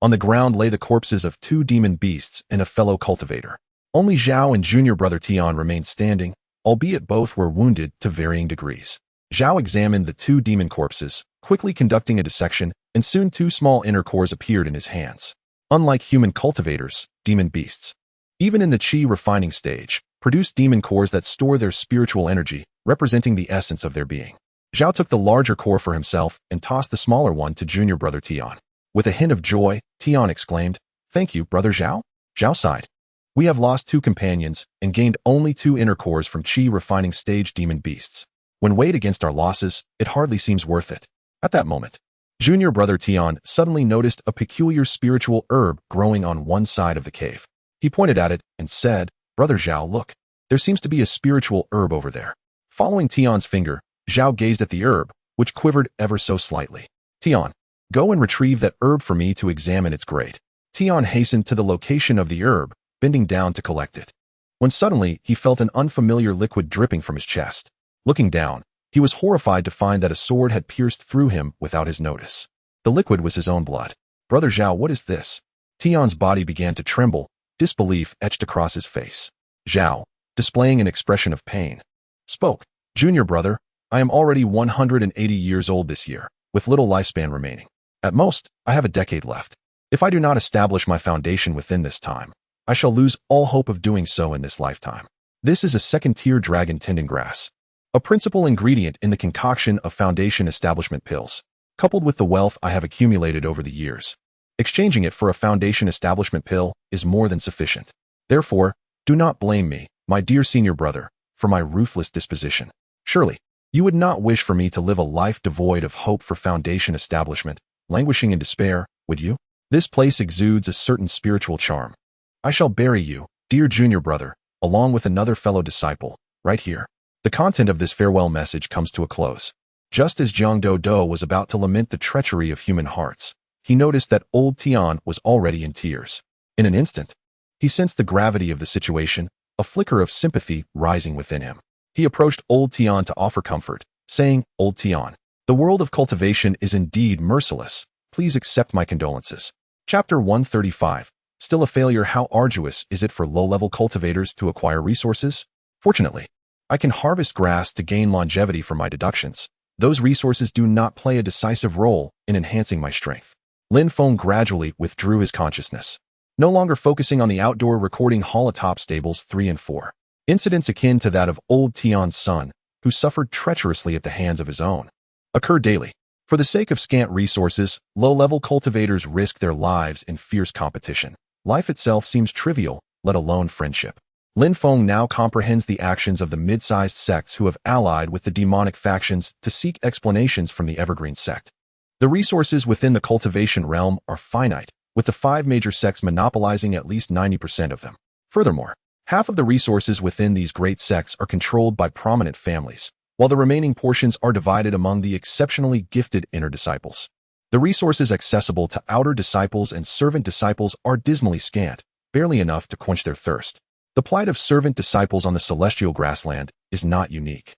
A: On the ground lay the corpses of 2 demon beasts and a fellow cultivator. Only Zhao and junior brother Tian remained standing, albeit both were wounded to varying degrees. Zhao examined the 2 demon corpses, quickly conducting a dissection, and soon 2 small inner cores appeared in his hands. Unlike human cultivators, demon beasts, even in the qi refining stage, produce demon cores that store their spiritual energy, representing the essence of their being. Zhao took the larger core for himself and tossed the smaller one to junior brother Tian. With a hint of joy, Tian exclaimed, Thank you, brother Zhao. Zhao sighed. We have lost 2 companions and gained only 2 inner cores from qi refining stage demon beasts. When weighed against our losses, it hardly seems worth it. At that moment, junior brother Tian suddenly noticed a peculiar spiritual herb growing on one side of the cave. He pointed at it and said, Brother Zhao, look. There seems to be a spiritual herb over there. Following Tian's finger, Zhao gazed at the herb, which quivered ever so slightly. Tian, go and retrieve that herb for me to examine its grade. Tian hastened to the location of the herb, bending down to collect it. When suddenly he felt an unfamiliar liquid dripping from his chest. Looking down, he was horrified to find that a sword had pierced through him without his notice. The liquid was his own blood. Brother Zhao, what is this? Tian's body began to tremble, disbelief etched across his face. Zhao, displaying an expression of pain, spoke, Junior brother, I am already 180 years old this year, with little lifespan remaining. At most, I have a decade left. If I do not establish my foundation within this time, I shall lose all hope of doing so in this lifetime. This is a second-tier dragon tendon grass, a principal ingredient in the concoction of foundation establishment pills, coupled with the wealth I have accumulated over the years. Exchanging it for a foundation establishment pill is more than sufficient. Therefore, do not blame me, my dear senior brother, for my ruthless disposition. Surely, you would not wish for me to live a life devoid of hope for foundation establishment, languishing in despair, would you? This place exudes a certain spiritual charm. I shall bury you, dear junior brother, along with another fellow disciple, right here. The content of this farewell message comes to a close. Just as Jiang Do was about to lament the treachery of human hearts, he noticed that old Tian was already in tears. In an instant, he sensed the gravity of the situation, a flicker of sympathy rising within him. He approached old Tian to offer comfort, saying, Old Tian, the world of cultivation is indeed merciless. Please accept my condolences. Chapter 135. Still a failure. How arduous is it for low-level cultivators to acquire resources? Fortunately, I can harvest grass to gain longevity from my deductions. Those resources do not play a decisive role in enhancing my strength. Lin Feng gradually withdrew his consciousness, no longer focusing on the outdoor recording hall atop stables 3 and 4. Incidents akin to that of old Tion's son, who suffered treacherously at the hands of his own, occur daily. For the sake of scant resources, low-level cultivators risk their lives in fierce competition. Life itself seems trivial, let alone friendship. Lin Feng now comprehends the actions of the mid-sized sects who have allied with the demonic factions to seek explanations from the Evergreen sect. The resources within the cultivation realm are finite, with the 5 major sects monopolizing at least 90% of them. Furthermore, half of the resources within these great sects are controlled by prominent families, while the remaining portions are divided among the exceptionally gifted inner disciples. The resources accessible to outer disciples and servant disciples are dismally scant, barely enough to quench their thirst. The plight of servant disciples on the celestial grassland is not unique.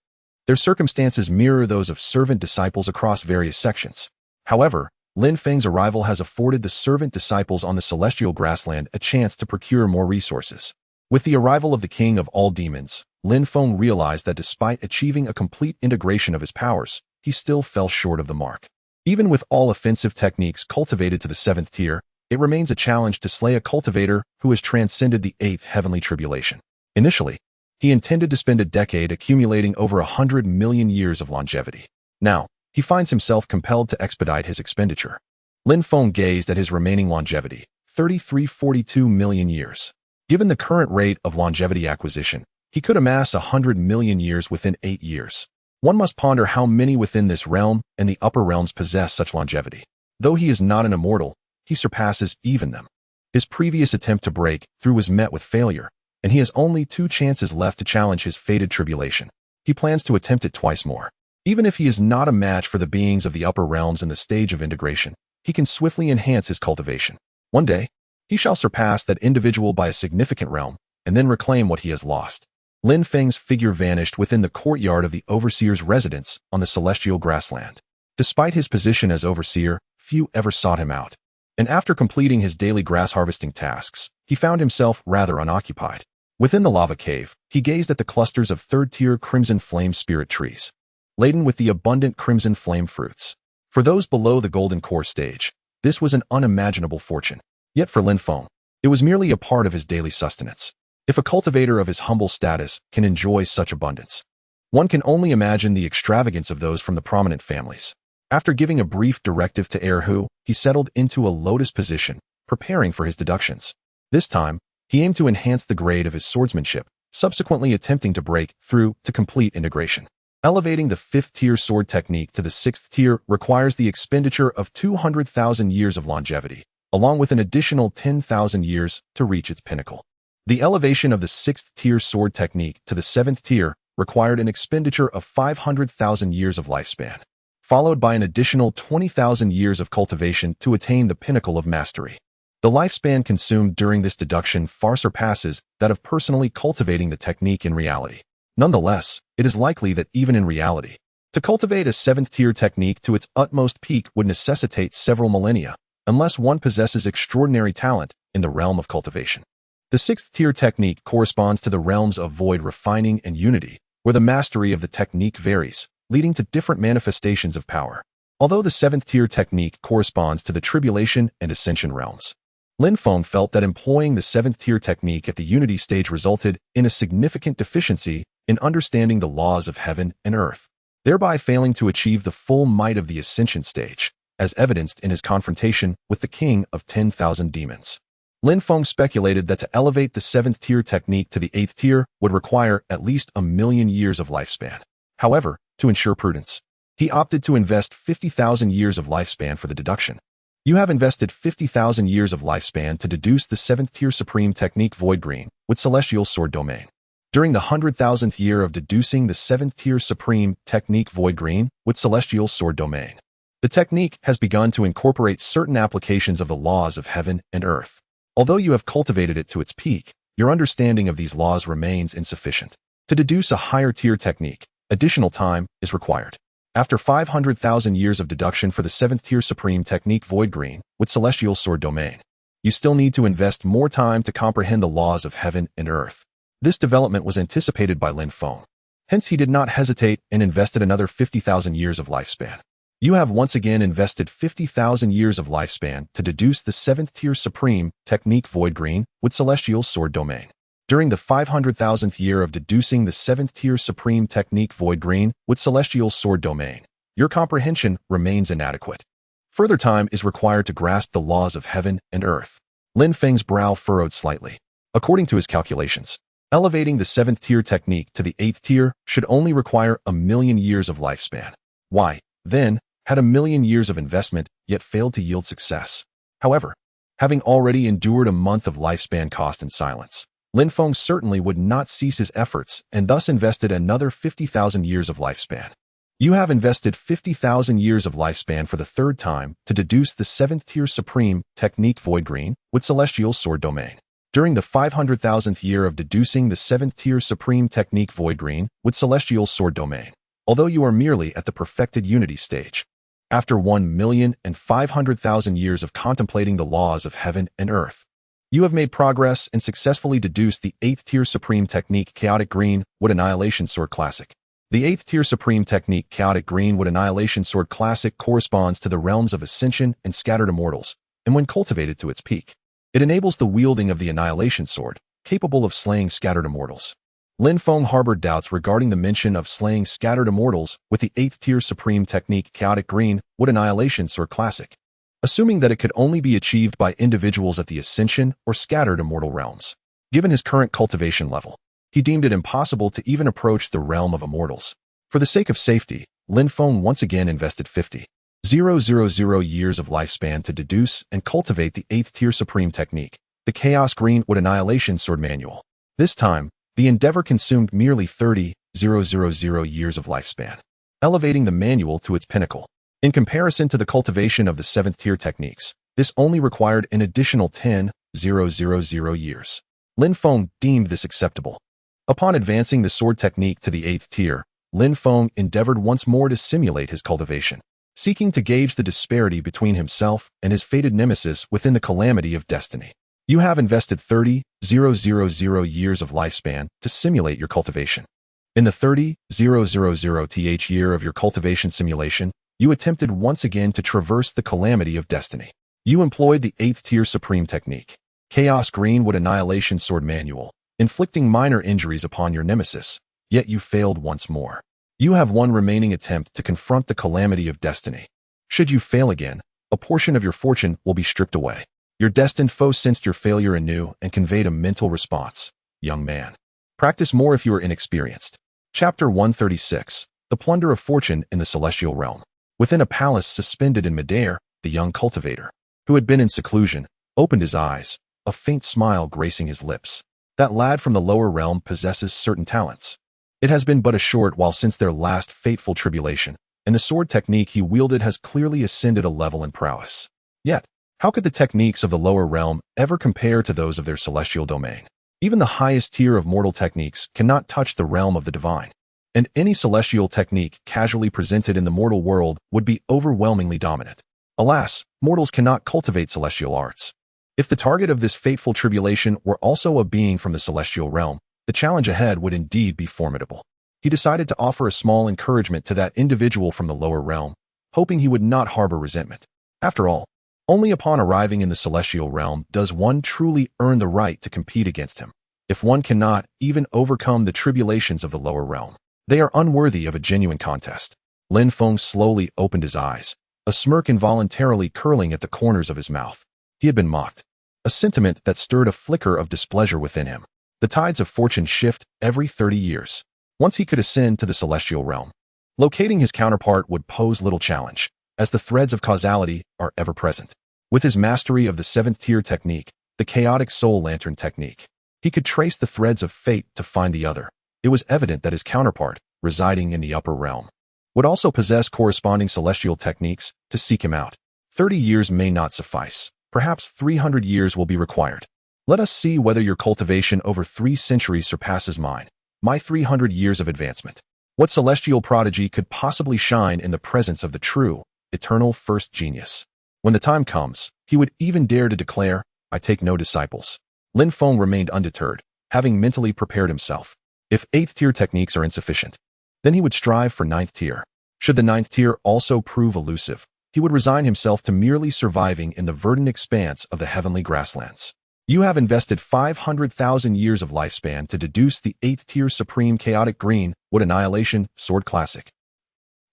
A: Their circumstances mirror those of servant disciples across various sections. However, Lin Feng's arrival has afforded the servant disciples on the celestial grassland a chance to procure more resources. With the arrival of the king of all demons, Lin Feng realized that despite achieving a complete integration of his powers, he still fell short of the mark. Even with all offensive techniques cultivated to the 7th tier, it remains a challenge to slay a cultivator who has transcended the 8th heavenly tribulation. Initially, he intended to spend a decade accumulating over 100 million years of longevity. Now, he finds himself compelled to expedite his expenditure. Lin Feng gazed at his remaining longevity, 3342 million years. Given the current rate of longevity acquisition, he could amass 100 million years within 8 years. One must ponder how many within this realm and the upper realms possess such longevity. Though he is not an immortal, he surpasses even them. His previous attempt to break through was met with failure, and he has only 2 chances left to challenge his fated tribulation. He plans to attempt it twice more. Even if he is not a match for the beings of the upper realms in the stage of integration, he can swiftly enhance his cultivation. One day, he shall surpass that individual by a significant realm, and then reclaim what he has lost. Lin Feng's figure vanished within the courtyard of the overseer's residence on the celestial grassland. Despite his position as overseer, few ever sought him out. And after completing his daily grass harvesting tasks, he found himself rather unoccupied. Within the lava cave, he gazed at the clusters of 3rd-tier crimson flame spirit trees, laden with the abundant crimson flame fruits. For those below the golden core stage, this was an unimaginable fortune. Yet for Lin Feng, it was merely a part of his daily sustenance. If a cultivator of his humble status can enjoy such abundance, one can only imagine the extravagance of those from the prominent families. After giving a brief directive to Erhu, he settled into a lotus position, preparing for his deductions. This time, he aimed to enhance the grade of his swordsmanship, subsequently attempting to break through to complete integration. Elevating the 5th-tier sword technique to the 6th tier requires the expenditure of 200,000 years of longevity, along with an additional 10,000 years to reach its pinnacle. The elevation of the 6th-tier sword technique to the 7th tier required an expenditure of 500,000 years of lifespan, followed by an additional 20,000 years of cultivation to attain the pinnacle of mastery. The lifespan consumed during this deduction far surpasses that of personally cultivating the technique in reality. Nonetheless, it is likely that even in reality, to cultivate a 7th-tier technique to its utmost peak would necessitate several millennia, unless one possesses extraordinary talent in the realm of cultivation. The 6th-tier technique corresponds to the realms of void refining and unity, where the mastery of the technique varies, leading to different manifestations of power. Although the 7th-tier technique corresponds to the tribulation and ascension realms, Lin Feng felt that employing the 7th-tier technique at the unity stage resulted in a significant deficiency in understanding the laws of heaven and earth, thereby failing to achieve the full might of the ascension stage, as evidenced in his confrontation with the king of 10,000 demons. Lin Feng speculated that to elevate the 7th-tier technique to the 8th tier would require at least 1,000,000 years of lifespan. However, to ensure prudence, he opted to invest 50,000 years of lifespan for the deduction. You have invested 50,000 years of lifespan to deduce the 7th-tier supreme technique Void Green with Celestial Sword Domain. During the 100,000th year of deducing the 7th-tier supreme technique Void Green with Celestial Sword Domain, the technique has begun to incorporate certain applications of the laws of heaven and earth. Although you have cultivated it to its peak, your understanding of these laws remains insufficient. To deduce a higher tier technique, additional time is required. After 500,000 years of deduction for the 7th tier supreme technique Void Green with Celestial Sword Domain, you still need to invest more time to comprehend the laws of heaven and earth. This development was anticipated by Lin Feng. Hence, he did not hesitate and invested another 50,000 years of lifespan. You have once again invested 50,000 years of lifespan to deduce the 7th tier supreme technique Void Green with Celestial Sword Domain. During the 500,000th year of deducing the 7th tier supreme technique Void Green with Celestial Sword Domain, your comprehension remains inadequate. Further time is required to grasp the laws of heaven and earth. Lin Feng's brow furrowed slightly. According to his calculations, elevating the 7th tier technique to the 8th tier should only require 1,000,000 years of lifespan. Why, then, had 1,000,000 years of investment yet failed to yield success? However, having already endured a month of lifespan cost in silence, Lin Feng certainly would not cease his efforts and thus invested another 50,000 years of lifespan. You have invested 50,000 years of lifespan for the third time to deduce the 7th tier supreme technique Void Green with Celestial Sword Domain. During the 500,000th year of deducing the 7th tier supreme technique Void Green with Celestial Sword Domain, although you are merely at the perfected unity stage, after 1,500,000 years of contemplating the laws of heaven and earth, you have made progress and successfully deduced the 8th tier supreme technique Chaotic Green with Annihilation Sword Classic. The 8th tier supreme technique Chaotic Green with Annihilation Sword Classic corresponds to the realms of Ascension and Scattered Immortals, and when cultivated to its peak, it enables the wielding of the Annihilation Sword, capable of slaying Scattered Immortals. Lin Feng harbored doubts regarding the mention of slaying Scattered Immortals with the 8th tier supreme technique Chaotic Green with Annihilation Sword Classic, assuming that it could only be achieved by individuals at the Ascension or Scattered Immortal realms. Given his current cultivation level, he deemed it impossible to even approach the realm of Immortals. For the sake of safety, Lin Feng once again invested 50,000 years of lifespan to deduce and cultivate the 8th tier supreme technique, the Chaos Green with Annihilation Sword Manual. This time, the endeavor consumed merely 30,000 years of lifespan, elevating the manual to its pinnacle. In comparison to the cultivation of the 7th tier techniques, this only required an additional 10,000 years. Lin Feng deemed this acceptable. Upon advancing the sword technique to the 8th tier, Lin Feng endeavored once more to simulate his cultivation, seeking to gauge the disparity between himself and his fated nemesis within the calamity of destiny. You have invested 30,000 years of lifespan to simulate your cultivation. In the 30,000th year of your cultivation simulation, you attempted once again to traverse the calamity of destiny. You employed the 8th tier supreme technique, Chaos Green with Annihilation Sword Manual, inflicting minor injuries upon your nemesis, yet you failed once more. You have one remaining attempt to confront the calamity of destiny. Should you fail again, a portion of your fortune will be stripped away. Your destined foe sensed your failure anew and conveyed a mental response. Young man, practice more if you are inexperienced. Chapter 136, The Plunder of Fortune in the Celestial Realm. Within a palace suspended in midair, the young cultivator, who had been in seclusion, opened his eyes, a faint smile gracing his lips. That lad from the lower realm possesses certain talents. It has been but a short while since their last fateful tribulation, and the sword technique he wielded has clearly ascended a level in prowess. Yet, how could the techniques of the lower realm ever compare to those of their celestial domain? Even the highest tier of mortal techniques cannot touch the realm of the divine, and any celestial technique casually presented in the mortal world would be overwhelmingly dominant. Alas, mortals cannot cultivate celestial arts. If the target of this fateful tribulation were also a being from the celestial realm, the challenge ahead would indeed be formidable. He decided to offer a small encouragement to that individual from the lower realm, hoping he would not harbor resentment. After all, only upon arriving in the celestial realm does one truly earn the right to compete against him. If one cannot even overcome the tribulations of the lower realm, they are unworthy of a genuine contest. Lin Feng slowly opened his eyes, a smirk involuntarily curling at the corners of his mouth. He had been mocked, a sentiment that stirred a flicker of displeasure within him. The tides of fortune shift every 30 years. Once he could ascend to the celestial realm, locating his counterpart would pose little challenge, as the threads of causality are ever present. With his mastery of the 7th tier technique, the chaotic soul lantern technique, he could trace the threads of fate to find the other. It was evident that his counterpart, residing in the upper realm, would also possess corresponding celestial techniques to seek him out. 30 years may not suffice. Perhaps 300 years will be required. Let us see whether your cultivation over 3 centuries surpasses mine, my 300 years of advancement. What celestial prodigy could possibly shine in the presence of the true, eternal first genius? When the time comes, he would even dare to declare, "I take no disciples." Lin Feng remained undeterred, having mentally prepared himself. If 8th tier techniques are insufficient, then he would strive for 9th tier. Should the 9th tier also prove elusive, he would resign himself to merely surviving in the verdant expanse of the heavenly grasslands. You have invested 500,000 years of lifespan to deduce the 8th tier Supreme Chaotic Green Wood Annihilation Sword Classic.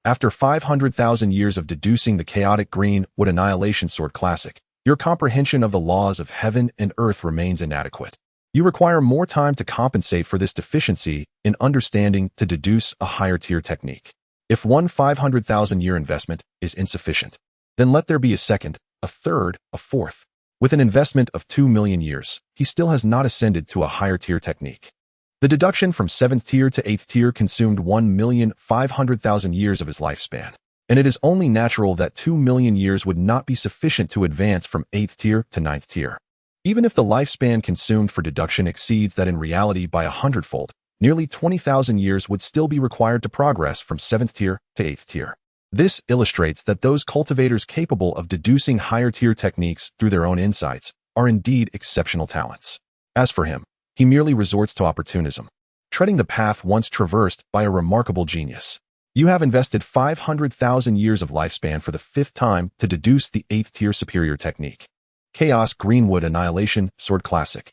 A: After 500,000 years of deducing the Chaotic Green Wood Annihilation Sword Classic, your comprehension of the laws of heaven and earth remains inadequate. You require more time to compensate for this deficiency in understanding to deduce a higher tier technique. If one 500,000 year investment is insufficient, then let there be a second, a third, a fourth. With an investment of 2 million years, he still has not ascended to a higher tier technique. The deduction from 7th tier to 8th tier consumed 1,500,000 years of his lifespan, and it is only natural that 2 million years would not be sufficient to advance from 8th tier to 9th tier. Even if the lifespan consumed for deduction exceeds that in reality by 100-fold, nearly 20,000 years would still be required to progress from 7th tier to 8th tier. This illustrates that those cultivators capable of deducing higher tier techniques through their own insights are indeed exceptional talents. As for him, he merely resorts to opportunism, treading the path once traversed by a remarkable genius. You have invested 500,000 years of lifespan for the 5th time to deduce the 8th tier superior technique. Chaos Greenwood Annihilation Sword Classic.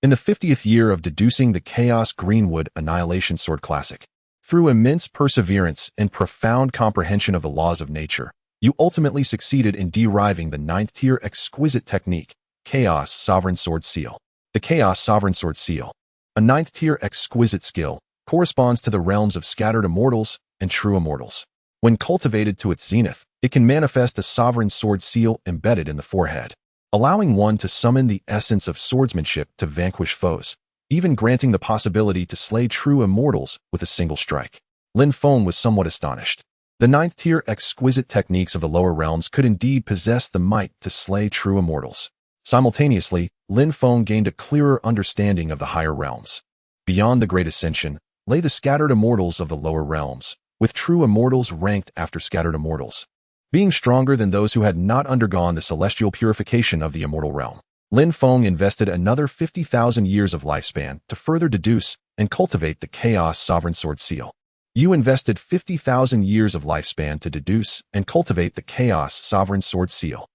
A: In the 50th year of deducing the Chaos Greenwood Annihilation Sword Classic, through immense perseverance and profound comprehension of the laws of nature, you ultimately succeeded in deriving the 9th tier exquisite technique, Chaos Sovereign Sword Seal. The Chaos Sovereign Sword Seal, a 9th tier exquisite skill, corresponds to the realms of scattered immortals and true immortals. When cultivated to its zenith, it can manifest a sovereign sword seal embedded in the forehead, allowing one to summon the essence of swordsmanship to vanquish foes, even granting the possibility to slay true immortals with a single strike. Lin Feng was somewhat astonished. The 9th tier exquisite techniques of the lower realms could indeed possess the might to slay true immortals. Simultaneously, Lin Feng gained a clearer understanding of the higher realms. Beyond the Great Ascension lay the scattered immortals of the lower realms, with true immortals ranked after scattered immortals, being stronger than those who had not undergone the celestial purification of the immortal realm. Lin Feng invested another 50,000 years of lifespan to further deduce and cultivate the Chaos Sovereign Sword Seal. You invested 50,000 years of lifespan to deduce and cultivate the Chaos Sovereign Sword Seal.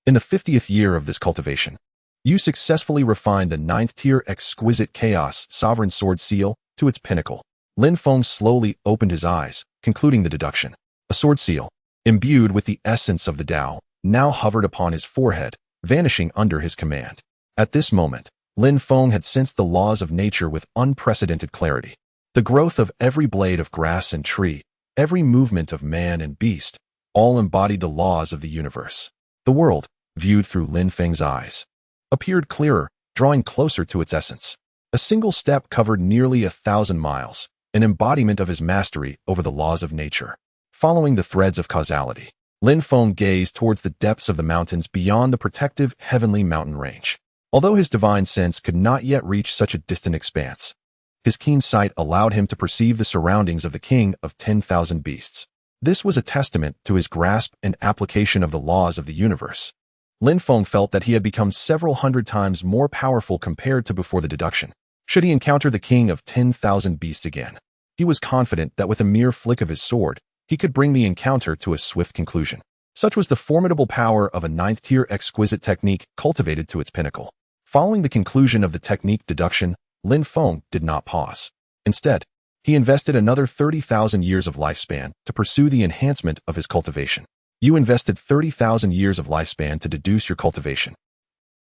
A: In the 50th year of this cultivation, you successfully refined the 9th tier exquisite Chaos Sovereign Sword Seal to its pinnacle. Lin Feng slowly opened his eyes, concluding the deduction. A sword seal, imbued with the essence of the Tao, now hovered upon his forehead, vanishing under his command. At this moment, Lin Feng had sensed the laws of nature with unprecedented clarity. The growth of every blade of grass and tree, every movement of man and beast, all embodied the laws of the universe. The world, viewed through Lin Feng's eyes, appeared clearer, drawing closer to its essence. A single step covered nearly 1,000 miles, an embodiment of his mastery over the laws of nature. Following the threads of causality, Lin Feng gazed towards the depths of the mountains beyond the protective heavenly mountain range. Although his divine sense could not yet reach such a distant expanse, his keen sight allowed him to perceive the surroundings of the king of 10,000 beasts. This was a testament to his grasp and application of the laws of the universe. Lin Feng felt that he had become several hundred times more powerful compared to before the deduction. Should he encounter the king of 10,000 beasts again, he was confident that with a mere flick of his sword, he could bring the encounter to a swift conclusion. Such was the formidable power of a 9th tier exquisite technique cultivated to its pinnacle. Following the conclusion of the technique deduction, Lin Feng did not pause. Instead, he invested another 30,000 years of lifespan to pursue the enhancement of his cultivation. You invested 30,000 years of lifespan to deduce your cultivation.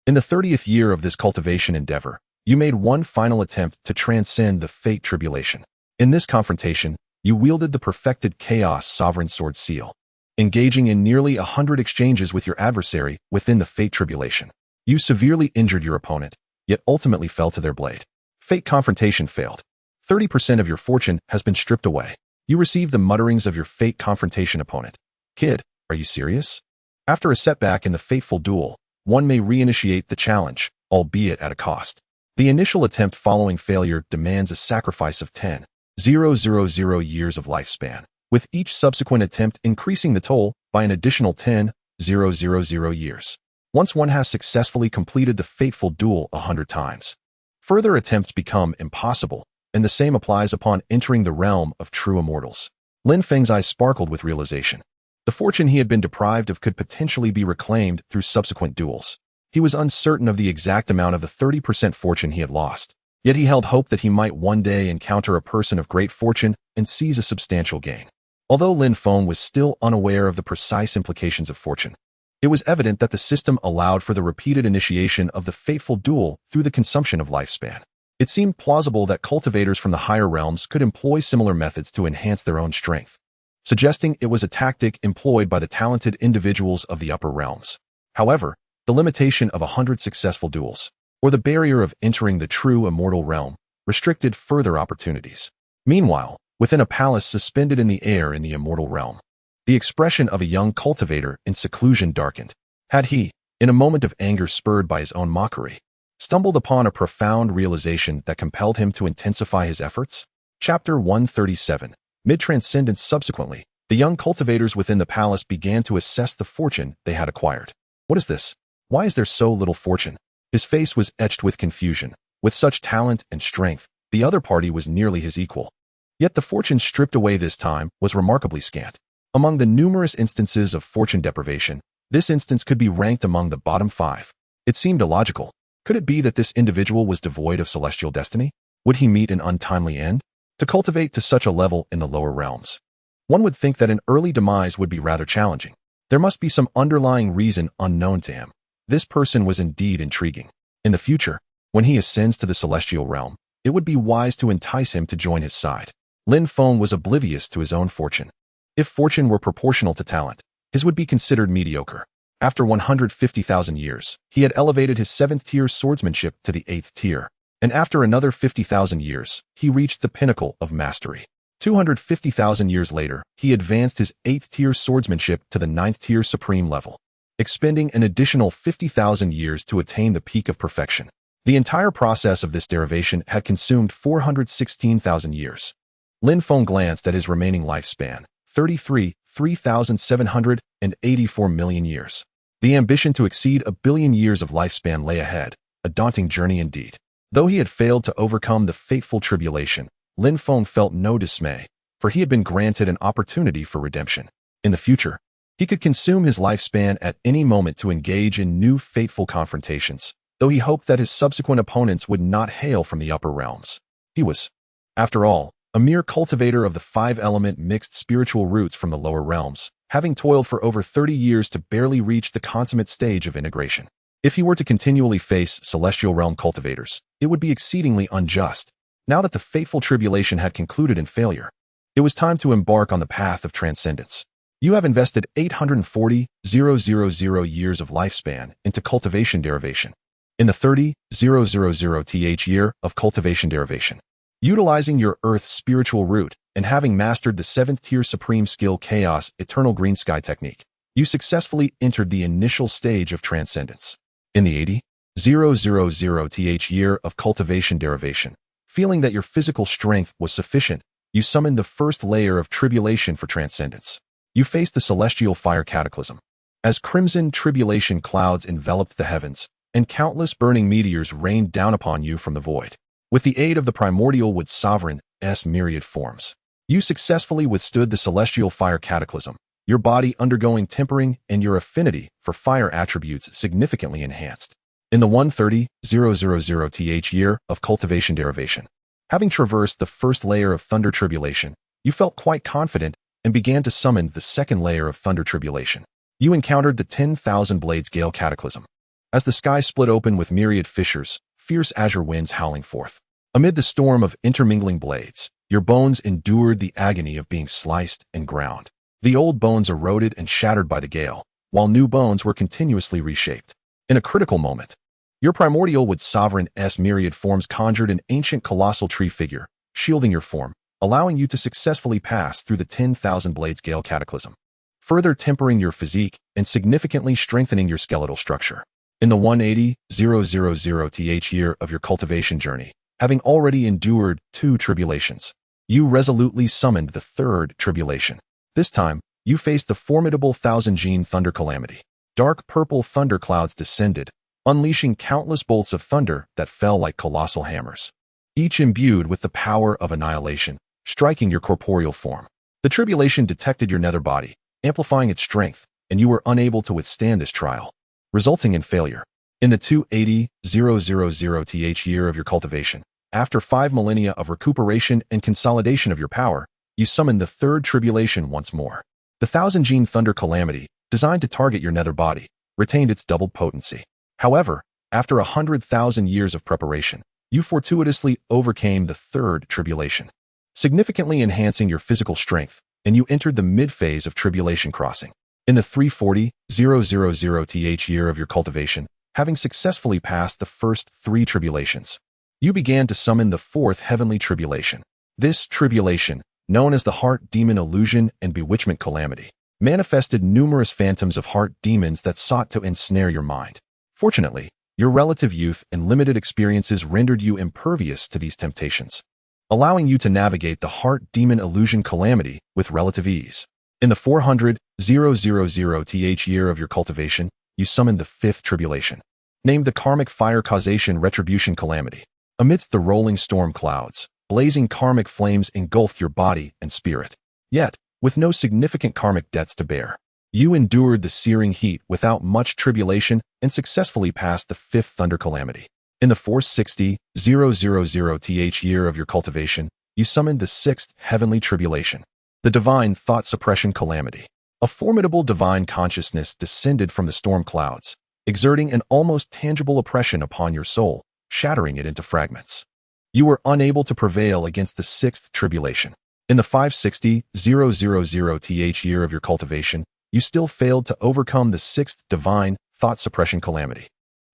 A: In the 30th year of this cultivation endeavor, you made one final attempt to transcend the fate tribulation. In this confrontation, you wielded the perfected Chaos Sovereign Sword Seal, engaging in nearly 100 exchanges with your adversary within the fate tribulation. You severely injured your opponent, yet ultimately fell to their blade. Fate confrontation failed. 30% of your fortune has been stripped away. You receive the mutterings of your fate confrontation opponent. Kid, are you serious? After a setback in the fateful duel, one may reinitiate the challenge, albeit at a cost. The initial attempt following failure demands a sacrifice of 10. 10,000 years of lifespan, with each subsequent attempt increasing the toll by an additional 10,000 years. Once one has successfully completed the fateful duel 100 times, further attempts become impossible, and the same applies upon entering the realm of true immortals. Lin Feng's eyes sparkled with realization. The fortune he had been deprived of could potentially be reclaimed through subsequent duels. He was uncertain of the exact amount of the 30% fortune he had lost, yet he held hope that he might one day encounter a person of great fortune and seize a substantial gain. Although Lin Feng was still unaware of the precise implications of fortune, it was evident that the system allowed for the repeated initiation of the fateful duel through the consumption of lifespan. It seemed plausible that cultivators from the higher realms could employ similar methods to enhance their own strength, suggesting it was a tactic employed by the talented individuals of the upper realms. However, the limitation of 100 successful duels, or the barrier of entering the true immortal realm, restricted further opportunities. Meanwhile, within a palace suspended in the air in the immortal realm, the expression of a young cultivator in seclusion darkened. Had he, in a moment of anger spurred by his own mockery, stumbled upon a profound realization that compelled him to intensify his efforts? Chapter 137. Mid-transcendence. Subsequently, the young cultivators within the palace began to assess the fortune they had acquired. What is this? Why is there so little fortune? His face was etched with confusion. With such talent and strength, the other party was nearly his equal. Yet the fortune stripped away this time was remarkably scant. Among the numerous instances of fortune deprivation, this instance could be ranked among the bottom 5. It seemed illogical. Could it be that this individual was devoid of celestial destiny? Would he meet an untimely end? To cultivate to such a level in the lower realms, one would think that an early demise would be rather challenging. There must be some underlying reason unknown to him. This person was indeed intriguing. In the future, when he ascends to the celestial realm, it would be wise to entice him to join his side. Lin Feng was oblivious to his own fortune. If fortune were proportional to talent, his would be considered mediocre. After 150,000 years, he had elevated his 7th-tier swordsmanship to the 8th tier, and after another 50,000 years, he reached the pinnacle of mastery. 250,000 years later, he advanced his 8th-tier swordsmanship to the 9th-tier supreme level, expending an additional 50,000 years to attain the peak of perfection. The entire process of this derivation had consumed 416,000 years. Lin Feng glanced at his remaining lifespan, 3,784 million years. The ambition to exceed 1 billion years of lifespan lay ahead, a daunting journey indeed. Though he had failed to overcome the fateful tribulation, Lin Feng felt no dismay, for he had been granted an opportunity for redemption. In the future, he could consume his lifespan at any moment to engage in new fateful confrontations, though he hoped that his subsequent opponents would not hail from the upper realms. He was, after all, a mere cultivator of the 5-element mixed spiritual roots from the lower realms, having toiled for over 30 years to barely reach the consummate stage of integration. If he were to continually face celestial realm cultivators, it would be exceedingly unjust. Now that the fateful tribulation had concluded in failure, it was time to embark on the path of transcendence. You have invested 840,000 years of lifespan into cultivation derivation. In the 30,000th year of cultivation derivation, utilizing your Earth's spiritual root and having mastered the 7th-tier supreme skill Chaos Eternal Green Sky technique, you successfully entered the initial stage of transcendence. In the 80,000th year of cultivation derivation, feeling that your physical strength was sufficient, you summoned the first layer of tribulation for transcendence. You faced the celestial fire cataclysm. As crimson tribulation clouds enveloped the heavens, and countless burning meteors rained down upon you from the void. With the aid of the primordial wood sovereign's myriad forms, you successfully withstood the celestial fire cataclysm, your body undergoing tempering and your affinity for fire attributes significantly enhanced. In the 130,000th year of cultivation derivation, having traversed the first layer of thunder tribulation, you felt quite confident and began to summon the second layer of thunder tribulation. You encountered the 10,000 blades gale cataclysm. As the sky split open with myriad fissures, fierce azure winds howling forth. Amid the storm of intermingling blades, your bones endured the agony of being sliced and ground. The old bones eroded and shattered by the gale, while new bones were continuously reshaped. In a critical moment, your primordial wood sovereign's myriad forms conjured an ancient colossal tree figure, shielding your form, allowing you to successfully pass through the 10,000 blades gale cataclysm, further tempering your physique and significantly strengthening your skeletal structure. In the 180,000th year of your cultivation journey, having already endured 2 tribulations, you resolutely summoned the third tribulation. This time, you faced the formidable thousand-gene thunder calamity. Dark purple thunderclouds descended, unleashing countless bolts of thunder that fell like colossal hammers, each imbued with the power of annihilation, striking your corporeal form. The tribulation detected your nether body, amplifying its strength, and you were unable to withstand this trial, resulting in failure. In the 280,000th year of your cultivation, after 5 millennia of recuperation and consolidation of your power, you summoned the third tribulation once more. The thousand-gene thunder calamity, designed to target your nether body, retained its doubled potency. However, after 100,000 years of preparation, you fortuitously overcame the third tribulation, significantly enhancing your physical strength, and you entered the mid-phase of tribulation crossing. In the 340,000th year of your cultivation, having successfully passed the first 3 tribulations, you began to summon the fourth heavenly tribulation. This tribulation, known as the heart demon illusion and bewitchment calamity, manifested numerous phantoms of heart demons that sought to ensnare your mind. Fortunately, your relative youth and limited experiences rendered you impervious to these temptations, allowing you to navigate the heart demon illusion calamity with relative ease. In the 400,000th year of your cultivation, you summoned the fifth tribulation, named the karmic fire causation retribution calamity. Amidst the rolling storm clouds, blazing karmic flames engulfed your body and spirit. Yet, with no significant karmic debts to bear, you endured the searing heat without much tribulation and successfully passed the fifth thunder calamity. In the 460,000th year of your cultivation, you summoned the sixth heavenly tribulation, the divine thought suppression calamity. A formidable divine consciousness descended from the storm clouds, exerting an almost tangible oppression upon your soul, shattering it into fragments. You were unable to prevail against the sixth tribulation. In the 560,000th year of your cultivation, you still failed to overcome the sixth divine thought suppression calamity.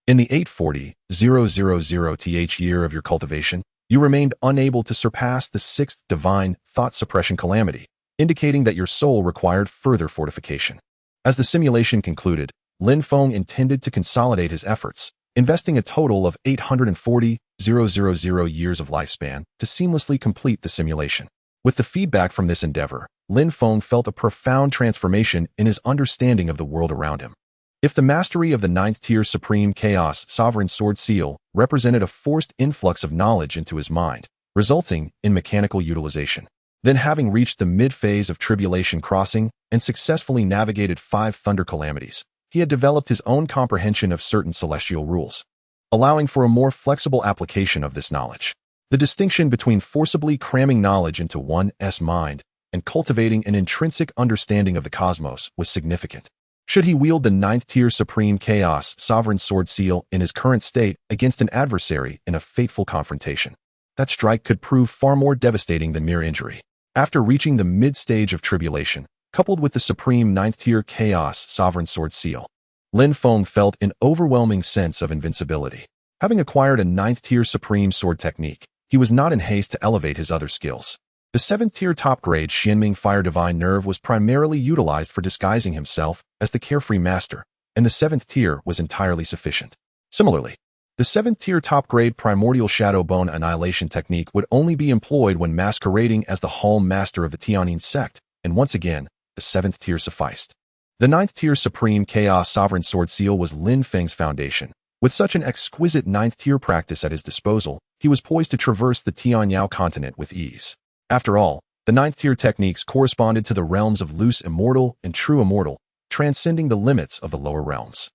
A: In the 840,000th year of your cultivation, you remained unable to surpass the sixth divine thought suppression calamity, indicating that your soul required further fortification. As the simulation concluded, Lin Feng intended to consolidate his efforts, investing a total of 840,000 years of lifespan to seamlessly complete the simulation. With the feedback from this endeavor, Lin Feng felt a profound transformation in his understanding of the world around him. If the mastery of the 9th tier Supreme Chaos Sovereign Sword Seal represented a forced influx of knowledge into his mind, resulting in mechanical utilization, then having reached the mid-phase of tribulation crossing and successfully navigated 5 thunder calamities, he had developed his own comprehension of certain celestial rules, allowing for a more flexible application of this knowledge. The distinction between forcibly cramming knowledge into one's mind and cultivating an intrinsic understanding of the cosmos was significant. Should he wield the 9th tier Supreme Chaos Sovereign Sword Seal in his current state against an adversary in a fateful confrontation, that strike could prove far more devastating than mere injury. After reaching the mid-stage of tribulation, coupled with the Supreme 9th tier Chaos Sovereign Sword Seal, Lin Feng felt an overwhelming sense of invincibility. Having acquired a 9th tier Supreme Sword technique, he was not in haste to elevate his other skills. The 7th tier top-grade Xianming Fire Divine Nerve was primarily utilized for disguising himself as the Carefree Master, and the 7th tier was entirely sufficient. Similarly, the 7th tier top-grade Primordial Shadow Bone Annihilation technique would only be employed when masquerading as the Halm Master of the Tianyin sect, and once again, the 7th tier sufficed. The 9th tier Supreme Chaos Sovereign Sword Seal was Lin Feng's foundation. With such an exquisite 9th tier practice at his disposal, he was poised to traverse the Tianyao continent with ease. After all, the 9th tier techniques corresponded to the realms of loose immortal and true immortal, transcending the limits of the lower realms.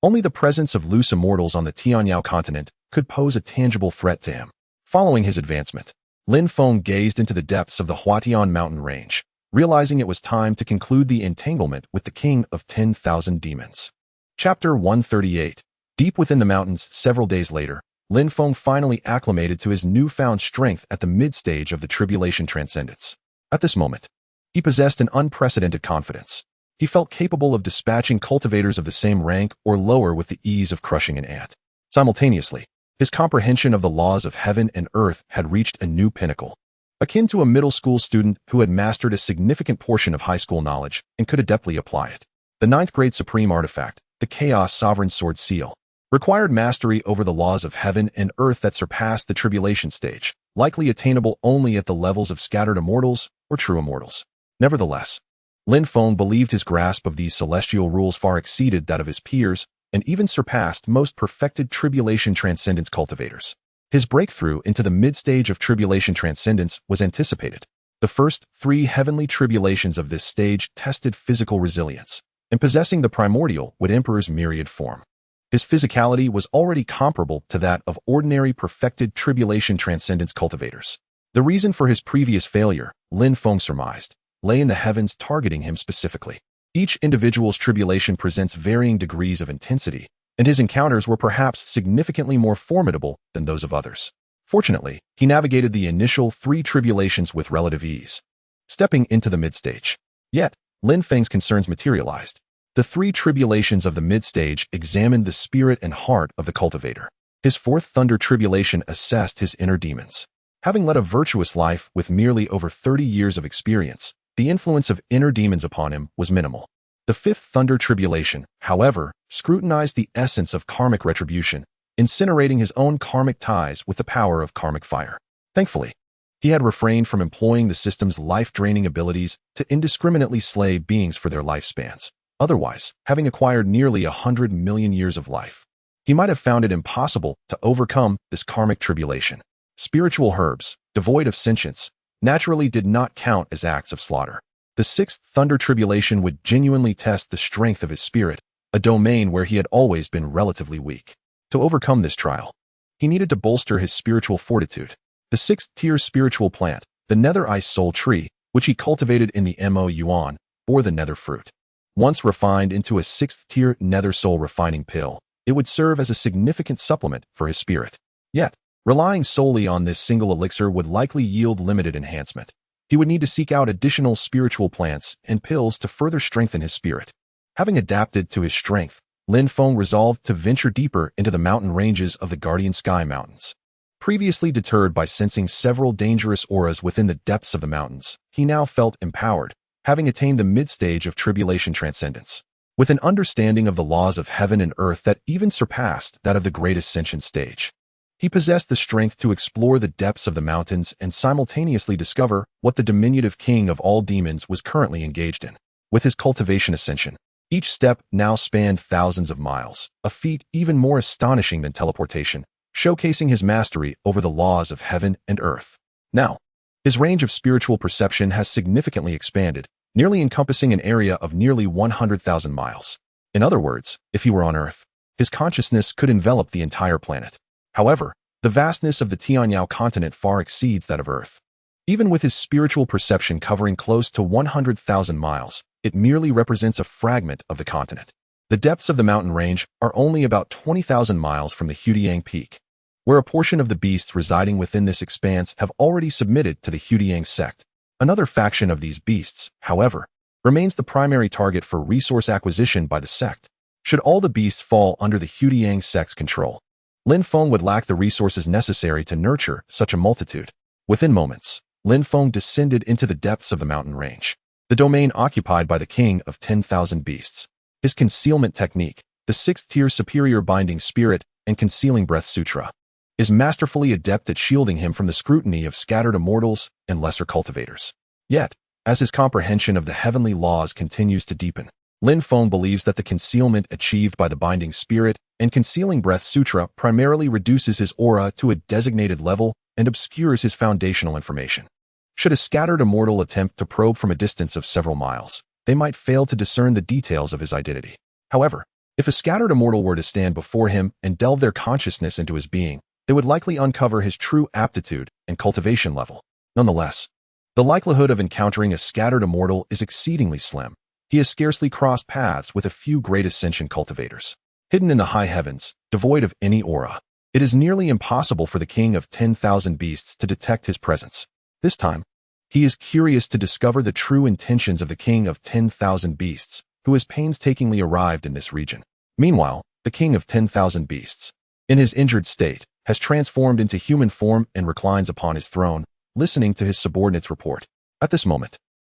A: Only the presence of loose immortals on the Tianyao continent could pose a tangible threat to him. Following his advancement, Lin Feng gazed into the depths of the Huatian mountain range, realizing it was time to conclude the entanglement with the King of 10,000 Demons. Chapter 138. Deep within the mountains several days later, Lin Feng finally acclimated to his newfound strength at the mid-stage of the tribulation transcendence. At this moment, he possessed an unprecedented confidence. He felt capable of dispatching cultivators of the same rank or lower with the ease of crushing an ant. Simultaneously, his comprehension of the laws of heaven and earth had reached a new pinnacle. Akin to a middle school student who had mastered a significant portion of high school knowledge and could adeptly apply it, the 9th grade supreme artifact, the Chaos Sovereign Sword Seal, required mastery over the laws of heaven and earth that surpassed the tribulation stage, likely attainable only at the levels of scattered immortals or true immortals. Nevertheless, Lin Feng believed his grasp of these celestial rules far exceeded that of his peers and even surpassed most perfected tribulation transcendence cultivators. His breakthrough into the mid-stage of tribulation transcendence was anticipated. The first 3 heavenly tribulations of this stage tested physical resilience, and possessing the primordial Wood Emperor's myriad form. His physicality was already comparable to that of ordinary perfected tribulation transcendence cultivators. The reason for his previous failure, Lin Feng surmised, lay in the heavens targeting him specifically. Each individual's tribulation presents varying degrees of intensity, and his encounters were perhaps significantly more formidable than those of others. Fortunately, he navigated the initial 3 tribulations with relative ease, stepping into the mid-stage. Yet, Lin Feng's concerns materialized. The 3 tribulations of the mid-stage examined the spirit and heart of the cultivator. His 4th thunder tribulation assessed his inner demons. Having led a virtuous life with merely over 30 years of experience, the influence of inner demons upon him was minimal. The 5th thunder tribulation, however, scrutinized the essence of karmic retribution, incinerating his own karmic ties with the power of karmic fire. Thankfully, he had refrained from employing the system's life-draining abilities to indiscriminately slay beings for their lifespans. Otherwise, having acquired nearly 100 million years of life, he might have found it impossible to overcome this karmic tribulation. Spiritual herbs, devoid of sentience, naturally did not count as acts of slaughter. The 6th thunder tribulation would genuinely test the strength of his spirit, a domain where he had always been relatively weak. To overcome this trial, he needed to bolster his spiritual fortitude. The 6th-tier spiritual plant, the Nether Ice Soul Tree, which he cultivated in the Mo Yuan, bore the Nether Fruit. Once refined into a 6th-tier Nether Soul refining pill, it would serve as a significant supplement for his spirit. Yet, relying solely on this single elixir would likely yield limited enhancement. He would need to seek out additional spiritual plants and pills to further strengthen his spirit. Having adapted to his strength, Lin Feng resolved to venture deeper into the mountain ranges of the Guardian Sky Mountains. Previously deterred by sensing several dangerous auras within the depths of the mountains, he now felt empowered, having attained the mid-stage of tribulation transcendence. With an understanding of the laws of heaven and earth that even surpassed that of the great ascension stage, he possessed the strength to explore the depths of the mountains and simultaneously discover what the diminutive king of all demons was currently engaged in. With his cultivation ascension, each step now spanned thousands of miles, a feat even more astonishing than teleportation, showcasing his mastery over the laws of heaven and earth. Now, his range of spiritual perception has significantly expanded, nearly encompassing an area of nearly 100,000 miles. In other words, if he were on Earth, his consciousness could envelop the entire planet. However, the vastness of the Tianyao continent far exceeds that of Earth. Even with his spiritual perception covering close to 100,000 miles, it merely represents a fragment of the continent. The depths of the mountain range are only about 20,000 miles from the Hudiang Peak, where a portion of the beasts residing within this expanse have already submitted to the Hudiang sect. Another faction of these beasts, however, remains the primary target for resource acquisition by the sect. Should all the beasts fall under the Hudiang sect's control, Lin Feng would lack the resources necessary to nurture such a multitude. Within moments, Lin Feng descended into the depths of the mountain range, the domain occupied by the king of 10,000 beasts. His concealment technique, the 6th-tier superior binding spirit and concealing breath sutra, is masterfully adept at shielding him from the scrutiny of scattered immortals and lesser cultivators. Yet, as his comprehension of the heavenly laws continues to deepen, Lin Feng believes that the concealment achieved by the binding spirit and concealing breath sutra primarily reduces his aura to a designated level and obscures his foundational information. Should a scattered immortal attempt to probe from a distance of several miles, they might fail to discern the details of his identity. However, if a scattered immortal were to stand before him and delve their consciousness into his being, they would likely uncover his true aptitude and cultivation level. Nonetheless, the likelihood of encountering a scattered immortal is exceedingly slim. He has scarcely crossed paths with a few great ascension cultivators. Hidden in the high heavens, devoid of any aura, it is nearly impossible for the king of 10,000 beasts to detect his presence. This time, he is curious to discover the true intentions of the king of 10,000 beasts, who has painstakingly arrived in this region. Meanwhile, the king of 10,000 beasts, in his injured state, has transformed into human form and reclines upon his throne, listening to his subordinates report. At this moment,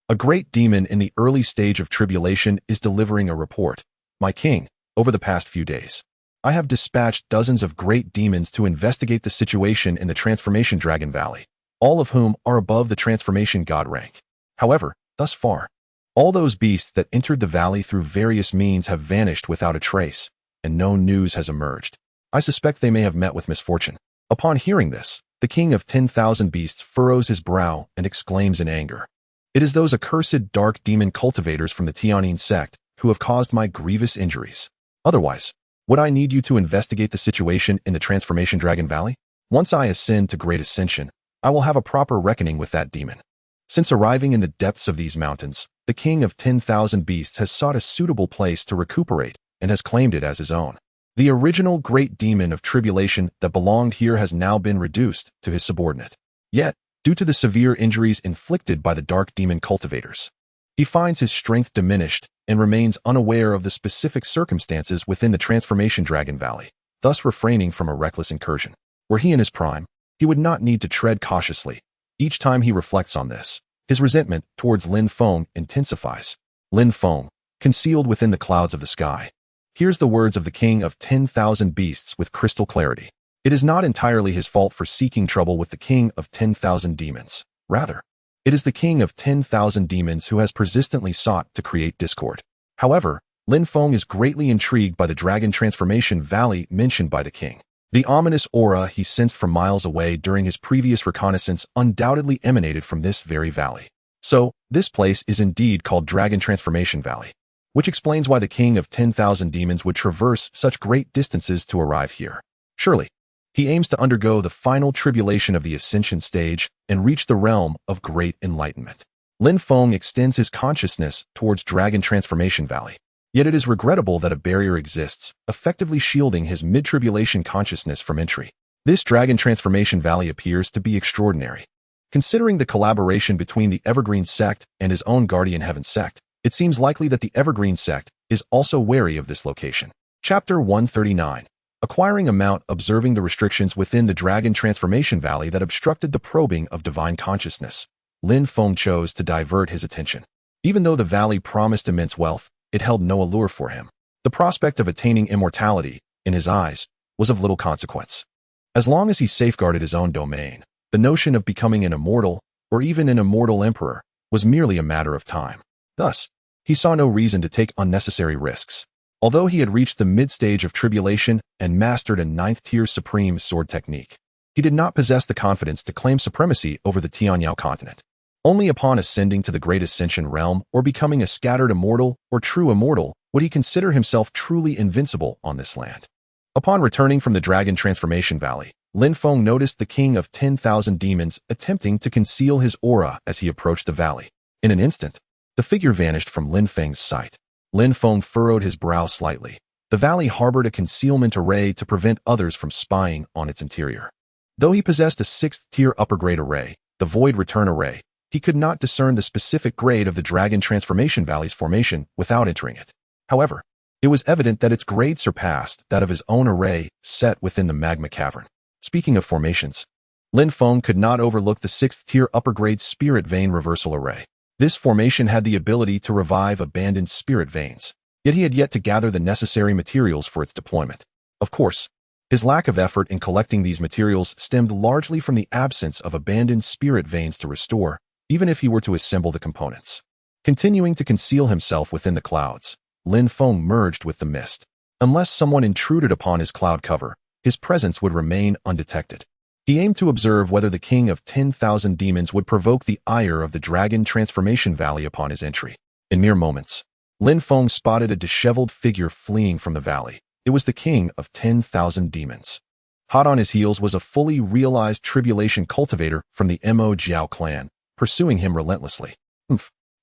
A: a great demon in the early stage of tribulation is delivering a report. My king, over the past few days, I have dispatched dozens of great demons to investigate the situation in the Transformation Dragon Valley, all of whom are above the Transformation God rank. However, thus far, all those beasts that entered the valley through various means have vanished without a trace, and no news has emerged. I suspect they may have met with misfortune. Upon hearing this, the king of 10,000 beasts furrows his brow and exclaims in anger. It is those accursed dark demon cultivators from the Tianyin sect who have caused my grievous injuries. Otherwise, would I need you to investigate the situation in the Transformation Dragon Valley? Once I ascend to Great Ascension, I will have a proper reckoning with that demon. Since arriving in the depths of these mountains, the king of 10,000 beasts has sought a suitable place to recuperate and has claimed it as his own. The original great demon of tribulation that belonged here has now been reduced to his subordinate. Yet, due to the severe injuries inflicted by the dark demon cultivators, he finds his strength diminished and remains unaware of the specific circumstances within the Transformation Dragon Valley, thus refraining from a reckless incursion. Were he in his prime, he would not need to tread cautiously. Each time he reflects on this, his resentment towards Lin Feng intensifies. Lin Feng, concealed within the clouds of the sky, hears the words of the king of 10,000 beasts with crystal clarity. It is not entirely his fault for seeking trouble with the king of 10,000 demons. Rather, it is the king of 10,000 demons who has persistently sought to create discord. However, Lin Feng is greatly intrigued by the Dragon Transformation Valley mentioned by the king. The ominous aura he sensed from miles away during his previous reconnaissance undoubtedly emanated from this very valley. So, this place is indeed called Dragon Transformation Valley, which explains why the king of 10,000 demons would traverse such great distances to arrive here. Surely, he aims to undergo the final tribulation of the ascension stage and reach the realm of great enlightenment. Lin Feng extends his consciousness towards Dragon Transformation Valley. Yet it is regrettable that a barrier exists, effectively shielding his mid-tribulation consciousness from entry. This Dragon Transformation Valley appears to be extraordinary. Considering the collaboration between the Evergreen Sect and his own Guardian Heaven Sect, it seems likely that the Evergreen Sect is also wary of this location. Chapter 139. Acquiring a mount observing the restrictions within the Dragon Transformation Valley that obstructed the probing of divine consciousness, Lin Feng chose to divert his attention. Even though the valley promised immense wealth, it held no allure for him. The prospect of attaining immortality, in his eyes, was of little consequence. As long as he safeguarded his own domain, the notion of becoming an immortal, or even an immortal emperor, was merely a matter of time. Thus, he saw no reason to take unnecessary risks. Although he had reached the mid-stage of tribulation and mastered a 9th-tier supreme sword technique, he did not possess the confidence to claim supremacy over the Tianyao continent. Only upon ascending to the Great Ascension realm or becoming a scattered immortal or true immortal would he consider himself truly invincible on this land. Upon returning from the Dragon Transformation Valley, Lin Feng noticed the king of 10,000 demons attempting to conceal his aura as he approached the valley. In an instant, the figure vanished from Lin Feng's sight. Lin Feng furrowed his brow slightly. The valley harbored a concealment array to prevent others from spying on its interior. Though he possessed a 6th-tier upper-grade array, the Void Return Array, he could not discern the specific grade of the Dragon Transformation Valley's formation without entering it. However, it was evident that its grade surpassed that of his own array set within the magma cavern. Speaking of formations, Lin Feng could not overlook the 6th-tier upper-grade Spirit Vein Reversal Array. This formation had the ability to revive abandoned spirit veins, yet he had yet to gather the necessary materials for its deployment. Of course, his lack of effort in collecting these materials stemmed largely from the absence of abandoned spirit veins to restore, even if he were to assemble the components. Continuing to conceal himself within the clouds, Lin Feng merged with the mist. Unless someone intruded upon his cloud cover, his presence would remain undetected. He aimed to observe whether the king of 10,000 demons would provoke the ire of the Dragon Transformation Valley upon his entry. In mere moments, Lin Feng spotted a disheveled figure fleeing from the valley. It was the king of 10,000 demons. Hot on his heels was a fully realized tribulation cultivator from the Mo Jiao clan, pursuing him relentlessly.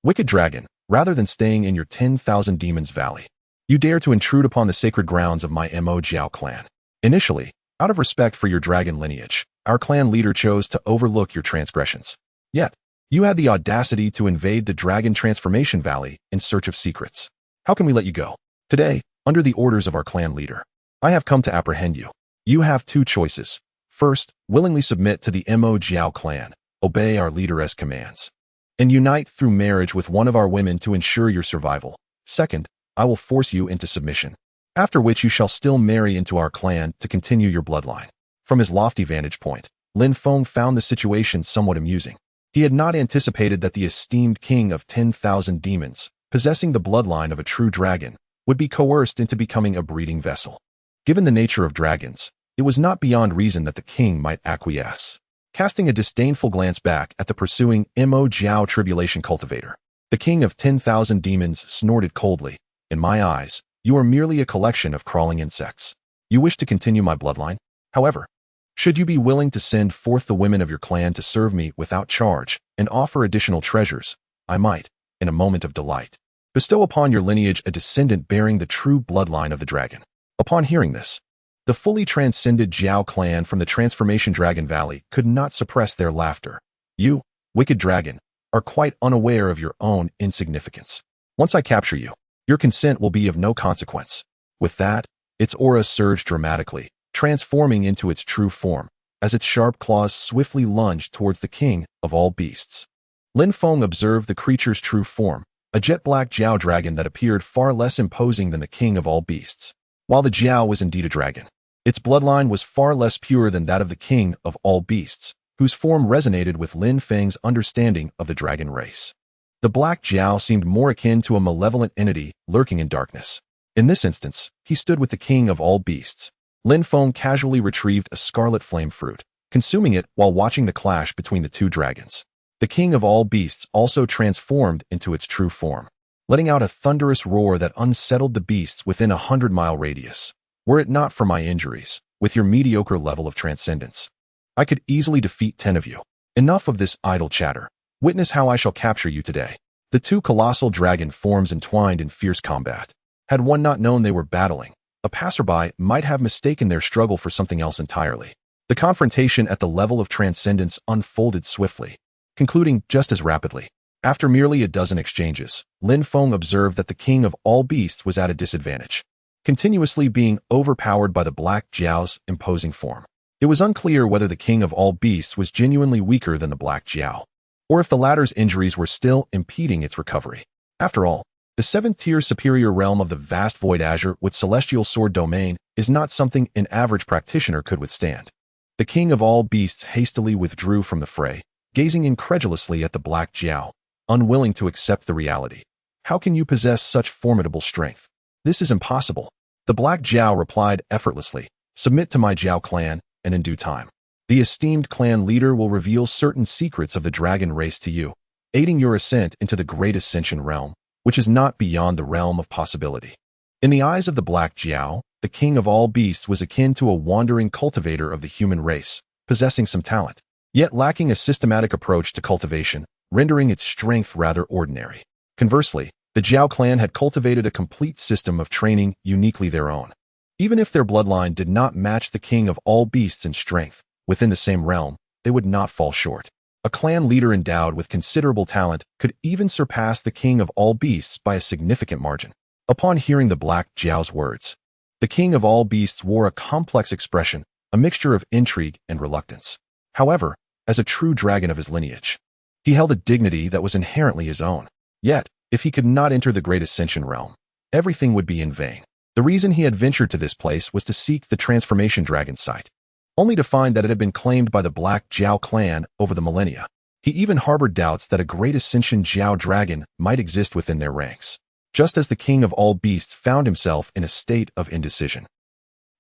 A: Wicked dragon, rather than staying in your 10,000 demons valley, you dare to intrude upon the sacred grounds of my Mo Jiao clan. Initially, out of respect for your dragon lineage, our clan leader chose to overlook your transgressions. Yet, you had the audacity to invade the Dragon Transformation Valley in search of secrets. How can we let you go? Today, under the orders of our clan leader, I have come to apprehend you. You have two choices. First, willingly submit to the Mo Jiao clan, obey our leader's commands, and unite through marriage with one of our women to ensure your survival. Second, I will force you into submission. after which you shall still marry into our clan to continue your bloodline." From his lofty vantage point, Lin Feng found the situation somewhat amusing. He had not anticipated that the esteemed king of 10,000 demons, possessing the bloodline of a true dragon, would be coerced into becoming a breeding vessel. Given the nature of dragons, it was not beyond reason that the king might acquiesce. Casting a disdainful glance back at the pursuing Mo Jiao tribulation cultivator, the king of 10,000 demons snorted coldly. "In my eyes, you are merely a collection of crawling insects. You wish to continue my bloodline? However, should you be willing to send forth the women of your clan to serve me without charge and offer additional treasures, I might, in a moment of delight, bestow upon your lineage a descendant bearing the true bloodline of the dragon." Upon hearing this, the fully transcended Jiao clan from the Transformation Dragon Valley could not suppress their laughter. "You, wicked dragon, are quite unaware of your own insignificance. Once I capture you, your consent will be of no consequence." With that, its aura surged dramatically, transforming into its true form, as its sharp claws swiftly lunged towards the king of all beasts. Lin Feng observed the creature's true form, a jet-black Jiao dragon that appeared far less imposing than the king of all beasts. While the Jiao was indeed a dragon, its bloodline was far less pure than that of the king of all beasts, whose form resonated with Lin Feng's understanding of the dragon race. The black Jiao seemed more akin to a malevolent entity lurking in darkness. In this instance, he stood with the king of all beasts. Lin Feng casually retrieved a scarlet flame fruit, consuming it while watching the clash between the two dragons. The king of all beasts also transformed into its true form, letting out a thunderous roar that unsettled the beasts within a 100-mile radius. "Were it not for my injuries, with your mediocre level of transcendence, I could easily defeat 10 of you. Enough of this idle chatter. Witness how I shall capture you today." The two colossal dragon forms entwined in fierce combat. Had one not known they were battling, a passerby might have mistaken their struggle for something else entirely. The confrontation at the level of transcendence unfolded swiftly, concluding just as rapidly. After merely a dozen exchanges, Lin Feng observed that the king of all beasts was at a disadvantage, continuously being overpowered by the black Jiao's imposing form. It was unclear whether the king of all beasts was genuinely weaker than the black Jiao, or if the latter's injuries were still impeding its recovery. After all, the 7th-tier superior realm of the vast void azure with celestial sword domain is not something an average practitioner could withstand. The king of all beasts hastily withdrew from the fray, gazing incredulously at the black Jiao, unwilling to accept the reality. "How can you possess such formidable strength? This is impossible." The black Jiao replied effortlessly, "Submit to my Jiao clan, and in due time, the esteemed clan leader will reveal certain secrets of the dragon race to you, aiding your ascent into the great ascension realm, which is not beyond the realm of possibility." In the eyes of the black Jiao, the king of all beasts was akin to a wandering cultivator of the human race, possessing some talent, yet lacking a systematic approach to cultivation, rendering its strength rather ordinary. Conversely, the Jiao clan had cultivated a complete system of training uniquely their own. Even if their bloodline did not match the king of all beasts in strength, within the same realm, they would not fall short. A clan leader endowed with considerable talent could even surpass the king of all beasts by a significant margin. Upon hearing the black Jiao's words, the king of all beasts wore a complex expression, a mixture of intrigue and reluctance. However, as a true dragon of his lineage, he held a dignity that was inherently his own. Yet, if he could not enter the great ascension realm, everything would be in vain. The reason he had ventured to this place was to seek the transformation dragon site, only to find that it had been claimed by the black Jiao clan over the millennia. He even harbored doubts that a great ascension Jiao dragon might exist within their ranks, just as the king of all beasts found himself in a state of indecision.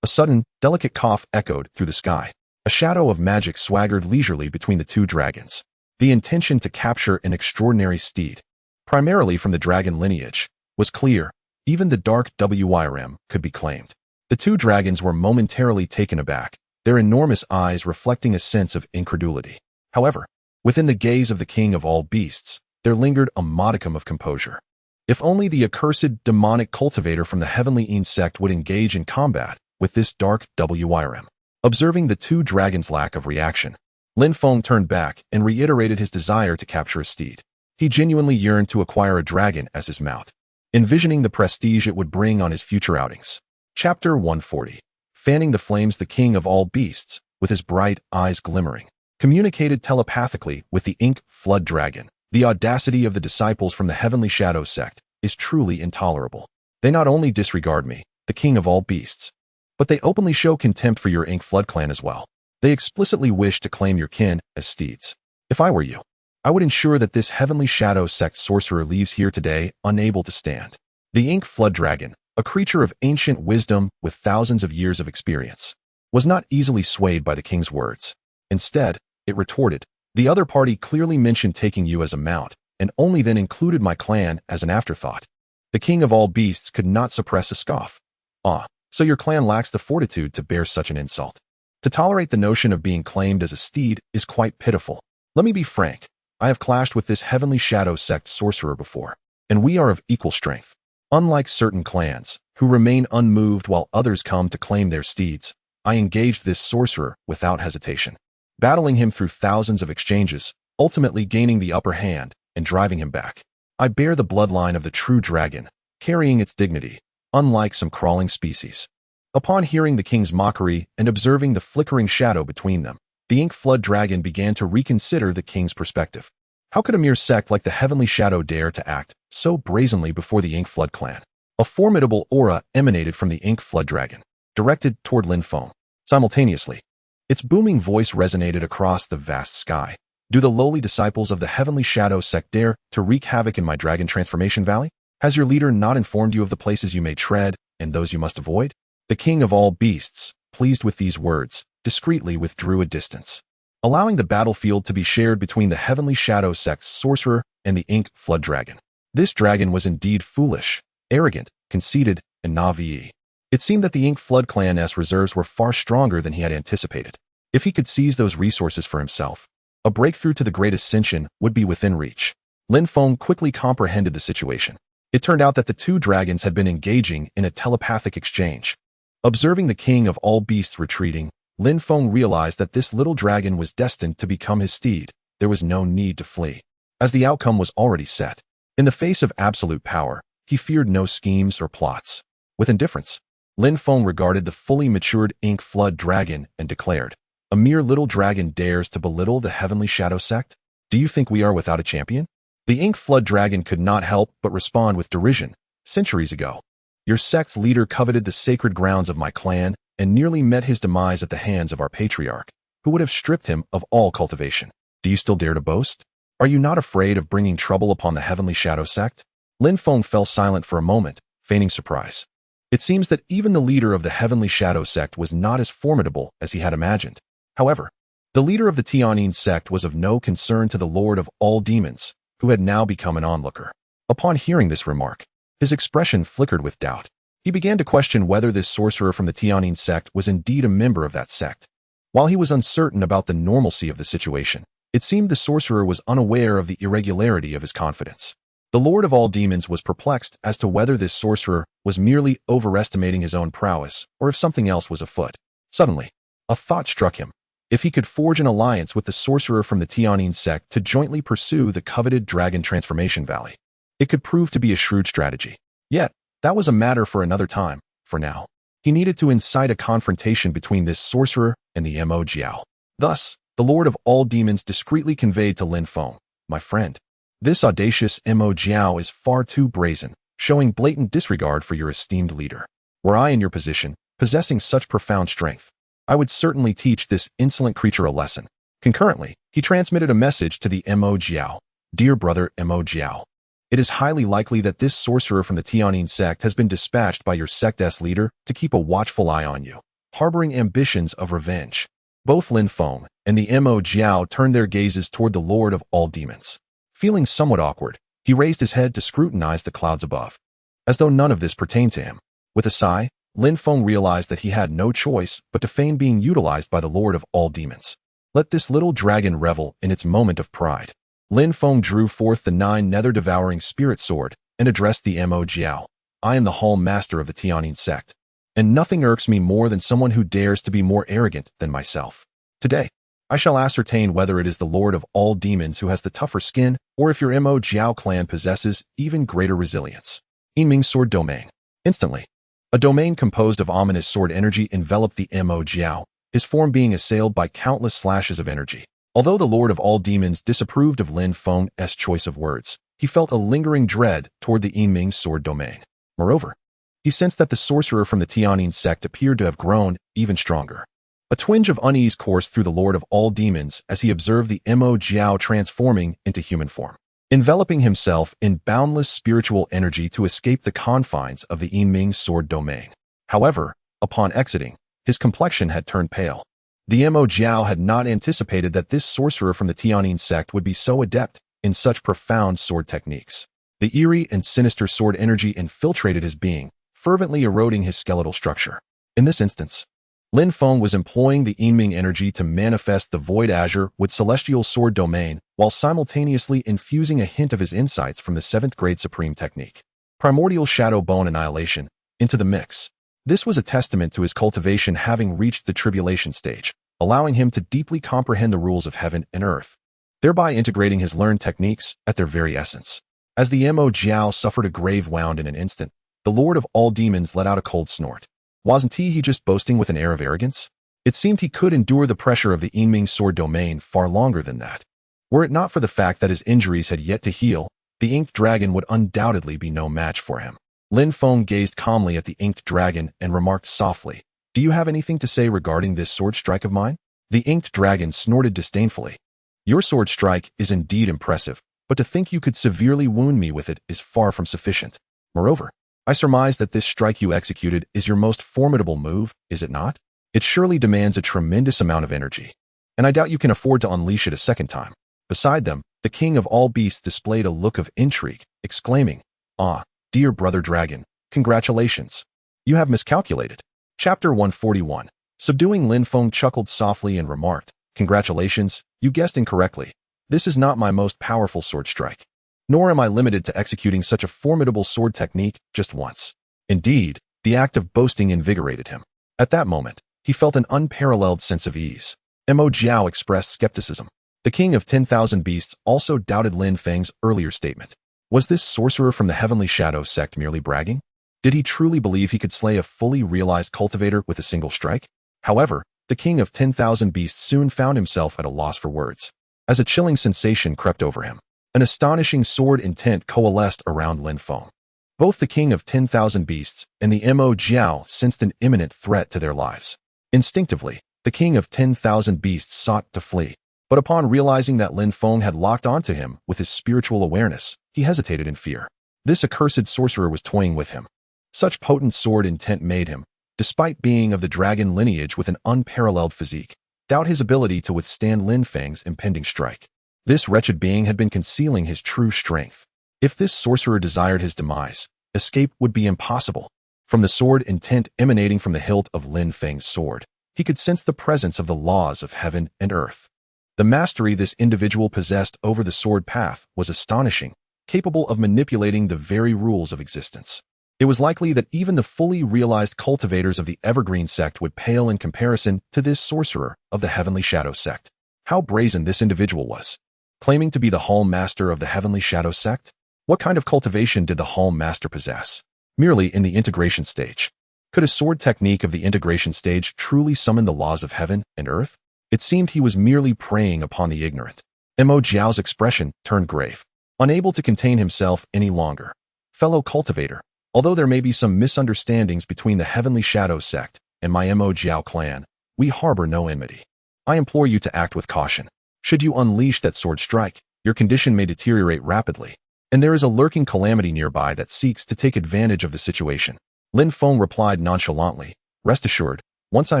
A: A sudden, delicate cough echoed through the sky. A shadow of magic swaggered leisurely between the two dragons, the intention to capture an extraordinary steed, primarily from the dragon lineage, was clear. Even the dark WYRM could be claimed. The two dragons were momentarily taken aback, their enormous eyes reflecting a sense of incredulity. However, within the gaze of the king of all beasts, there lingered a modicum of composure. If only the accursed demonic cultivator from the heavenly Eons sect would engage in combat with this dark WYRM. Observing the two dragons' lack of reaction, Lin Feng turned back and reiterated his desire to capture a steed. He genuinely yearned to acquire a dragon as his mount, envisioning the prestige it would bring on his future outings. Chapter 140. Fanning the flames, the king of all beasts, with his bright eyes glimmering, communicated telepathically with the ink flood dragon. The audacity of the disciples from the Heavenly Shadow sect is truly intolerable. They not only disregard me, the king of all beasts. But they openly show contempt for your Ink Flood clan as well. They explicitly wish to claim your kin as steeds. If I were you, I would ensure that this Heavenly Shadow Sect sorcerer leaves here today unable to stand. The Ink Flood Dragon, a creature of ancient wisdom with thousands of years of experience, was not easily swayed by the king's words. Instead, it retorted, "The other party clearly mentioned taking you as a mount, and only then included my clan as an afterthought." The king of all beasts could not suppress a scoff. "Ah, so your clan lacks the fortitude to bear such an insult. To tolerate the notion of being claimed as a steed is quite pitiful. Let me be frank. I have clashed with this Heavenly Shadow Sect sorcerer before, and we are of equal strength. Unlike certain clans, who remain unmoved while others come to claim their steeds, I engaged this sorcerer without hesitation, battling him through thousands of exchanges, ultimately gaining the upper hand and driving him back. I bear the bloodline of the true dragon, carrying its dignity, unlike some crawling species." Upon hearing the king's mockery and observing the flickering shadow between them, the Ink Flood Dragon began to reconsider the king's perspective. How could a mere sect like the Heavenly Shadow dare to act so brazenly before the Ink Flood clan? A formidable aura emanated from the Ink Flood Dragon, directed toward Lin Feng. Simultaneously, its booming voice resonated across the vast sky. "Do the lowly disciples of the Heavenly Shadow Sect dare to wreak havoc in my Dragon Transformation Valley? Has your leader not informed you of the places you may tread and those you must avoid?" The king of all beasts, pleased with these words, discreetly withdrew a distance, allowing the battlefield to be shared between the Heavenly Shadow Sect's sorcerer and the Ink Flood Dragon. This dragon was indeed foolish, arrogant, conceited, and naive. It seemed that the Ink Flood clan's reserves were far stronger than he had anticipated. If he could seize those resources for himself, a breakthrough to the Great Ascension would be within reach. Lin Feng quickly comprehended the situation. It turned out that the two dragons had been engaging in a telepathic exchange. Observing the king of all beasts retreating, Lin Feng realized that this little dragon was destined to become his steed. There was no need to flee, as the outcome was already set. In the face of absolute power, he feared no schemes or plots. With indifference, Lin Feng regarded the fully matured Ink Flood Dragon and declared, "A mere little dragon dares to belittle the Heavenly Shadow Sect? Do you think we are without a champion?" The Ink Flood Dragon could not help but respond with derision. "Centuries ago, your sect's leader coveted the sacred grounds of my clan and nearly met his demise at the hands of our patriarch, who would have stripped him of all cultivation. Do you still dare to boast? Are you not afraid of bringing trouble upon the Heavenly Shadow Sect?" Lin Feng fell silent for a moment, feigning surprise. It seems that even the leader of the Heavenly Shadow Sect was not as formidable as he had imagined. However, the leader of the Tianyin sect was of no concern to the Lord of all demons, who had now become an onlooker. Upon hearing this remark, his expression flickered with doubt. He began to question whether this sorcerer from the Tianyin sect was indeed a member of that sect. While he was uncertain about the normalcy of the situation, it seemed the sorcerer was unaware of the irregularity of his confidence. The Lord of all demons was perplexed as to whether this sorcerer was merely overestimating his own prowess or if something else was afoot. Suddenly, a thought struck him. If he could forge an alliance with the sorcerer from the Tianyin sect to jointly pursue the coveted Dragon Transformation Valley, it could prove to be a shrewd strategy. Yet, that was a matter for another time. For now, he needed to incite a confrontation between this sorcerer and the Mo Jiao. Thus, the Lord of all demons discreetly conveyed to Lin Feng, "My friend, this audacious Mo Jiao is far too brazen, showing blatant disregard for your esteemed leader. Were I in your position, possessing such profound strength, I would certainly teach this insolent creature a lesson." Concurrently, he transmitted a message to the Mo Jiao. "Dear brother Mo Jiao, it is highly likely that this sorcerer from the Tianyin sect has been dispatched by your sect's leader to keep a watchful eye on you, harboring ambitions of revenge." Both Lin Feng and the Mo Jiao turned their gazes toward the Lord of all demons. Feeling somewhat awkward, he raised his head to scrutinize the clouds above, as though none of this pertained to him. With a sigh, Lin Feng realized that he had no choice but to feign being utilized by the Lord of all demons. Let this little dragon revel in its moment of pride. Lin Feng drew forth the 9 nether-devouring spirit sword and addressed the Mo Jiao. "I am the Hall Master of the Tianyin sect, and nothing irks me more than someone who dares to be more arrogant than myself. Today, I shall ascertain whether it is the Lord of all demons who has the tougher skin, or if your Mo Jiao clan possesses even greater resilience." Yiming Sword Domain. Instantly, a domain composed of ominous sword energy enveloped the Mo Jiao, his form being assailed by countless slashes of energy. Although the Lord of all demons disapproved of Lin Feng's choice of words, he felt a lingering dread toward the Yiming Sword Domain. Moreover, He sensed that the sorcerer from the Tianyin sect appeared to have grown even stronger. A twinge of unease coursed through the Lord of all demons as he observed the Mo Jiao transforming into human form, enveloping himself in boundless spiritual energy to escape the confines of the Yiming sword domain. However, upon exiting, his complexion had turned pale. The Mo Jiao had not anticipated that this sorcerer from the Tianyin sect would be so adept in such profound sword techniques. The eerie and sinister sword energy infiltrated his being, fervently eroding his skeletal structure. In this instance, Lin Feng was employing the Yiming energy to manifest the Void Azure with Celestial Sword Domain, while simultaneously infusing a hint of his insights from the 7th grade Supreme Technique, Primordial Shadow Bone Annihilation, into the mix. This was a testament to his cultivation having reached the tribulation stage, allowing him to deeply comprehend the rules of heaven and earth, thereby integrating his learned techniques at their very essence. As the Mo Jiao suffered a grave wound in an instant, the Lord of all demons let out a cold snort. Wasn't he just boasting with an air of arrogance? It seemed he could endure the pressure of the Yiming sword domain far longer than that. Were it not for the fact that his injuries had yet to heal, the Inked Dragon would undoubtedly be no match for him. Lin Feng gazed calmly at the Inked Dragon and remarked softly, "Do you have anything to say regarding this sword strike of mine?" The Inked Dragon snorted disdainfully. "Your sword strike is indeed impressive, but to think you could severely wound me with it is far from sufficient. Moreover, I surmise that this strike you executed is your most formidable move, is it not? It surely demands a tremendous amount of energy, and I doubt you can afford to unleash it a second time." Beside them, the king of all beasts displayed a look of intrigue, exclaiming, "Ah, dear brother dragon, congratulations. You have miscalculated." Chapter 141. Subduing Lin Feng chuckled softly and remarked, "Congratulations, you guessed incorrectly. This is not my most powerful sword strike. Nor am I limited to executing such a formidable sword technique just once." Indeed, the act of boasting invigorated him. At that moment, he felt an unparalleled sense of ease. Mo Jiao expressed skepticism. The king of 10,000 beasts also doubted Lin Feng's earlier statement. Was this sorcerer from the Heavenly Shadow sect merely bragging? Did he truly believe he could slay a fully realized cultivator with a single strike? However, the king of 10,000 beasts soon found himself at a loss for words, as a chilling sensation crept over him. An astonishing sword intent coalesced around Lin Feng. Both the king of 10,000 beasts and the Mo Jiao sensed an imminent threat to their lives. Instinctively, the king of 10,000 beasts sought to flee, but upon realizing that Lin Feng had locked onto him with his spiritual awareness, he hesitated in fear. This accursed sorcerer was toying with him. Such potent sword intent made him, despite being of the dragon lineage with an unparalleled physique, doubt his ability to withstand Lin Feng's impending strike. This wretched being had been concealing his true strength. If this sorcerer desired his demise, escape would be impossible. From the sword intent emanating from the hilt of Lin Feng's sword, he could sense the presence of the laws of heaven and earth. The mastery this individual possessed over the sword path was astonishing, capable of manipulating the very rules of existence. It was likely that even the fully realized cultivators of the Evergreen sect would pale in comparison to this sorcerer of the Heavenly Shadow sect. How brazen this individual was. Claiming to be the Hall Master of the Heavenly Shadow sect? What kind of cultivation did the Hall Master possess? Merely in the integration stage. Could a sword technique of the integration stage truly summon the laws of heaven and earth? It seemed he was merely preying upon the ignorant. Mo Jiao's expression turned grave, unable to contain himself any longer. "Fellow cultivator, although there may be some misunderstandings between the Heavenly Shadow sect and my Mo Jiao clan, we harbor no enmity. I implore you to act with caution. Should you unleash that sword strike, your condition may deteriorate rapidly, and there is a lurking calamity nearby that seeks to take advantage of the situation." Lin Feng replied nonchalantly, "Rest assured, once I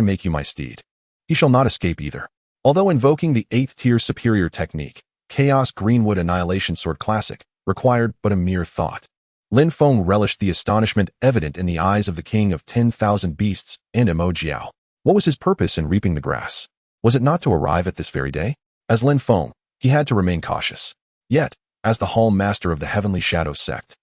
A: make you my steed, he shall not escape either." Although invoking the 8th tier superior technique, Chaos Greenwood Annihilation Sword Classic, required but a mere thought, Lin Feng relished the astonishment evident in the eyes of the king of 10,000 beasts and Mo Jiao. What was his purpose in reaping the grass? Was it not to arrive at this very day? As Lin Feng, he had to remain cautious. Yet, as the Hall Master of the Heavenly Shadow sect,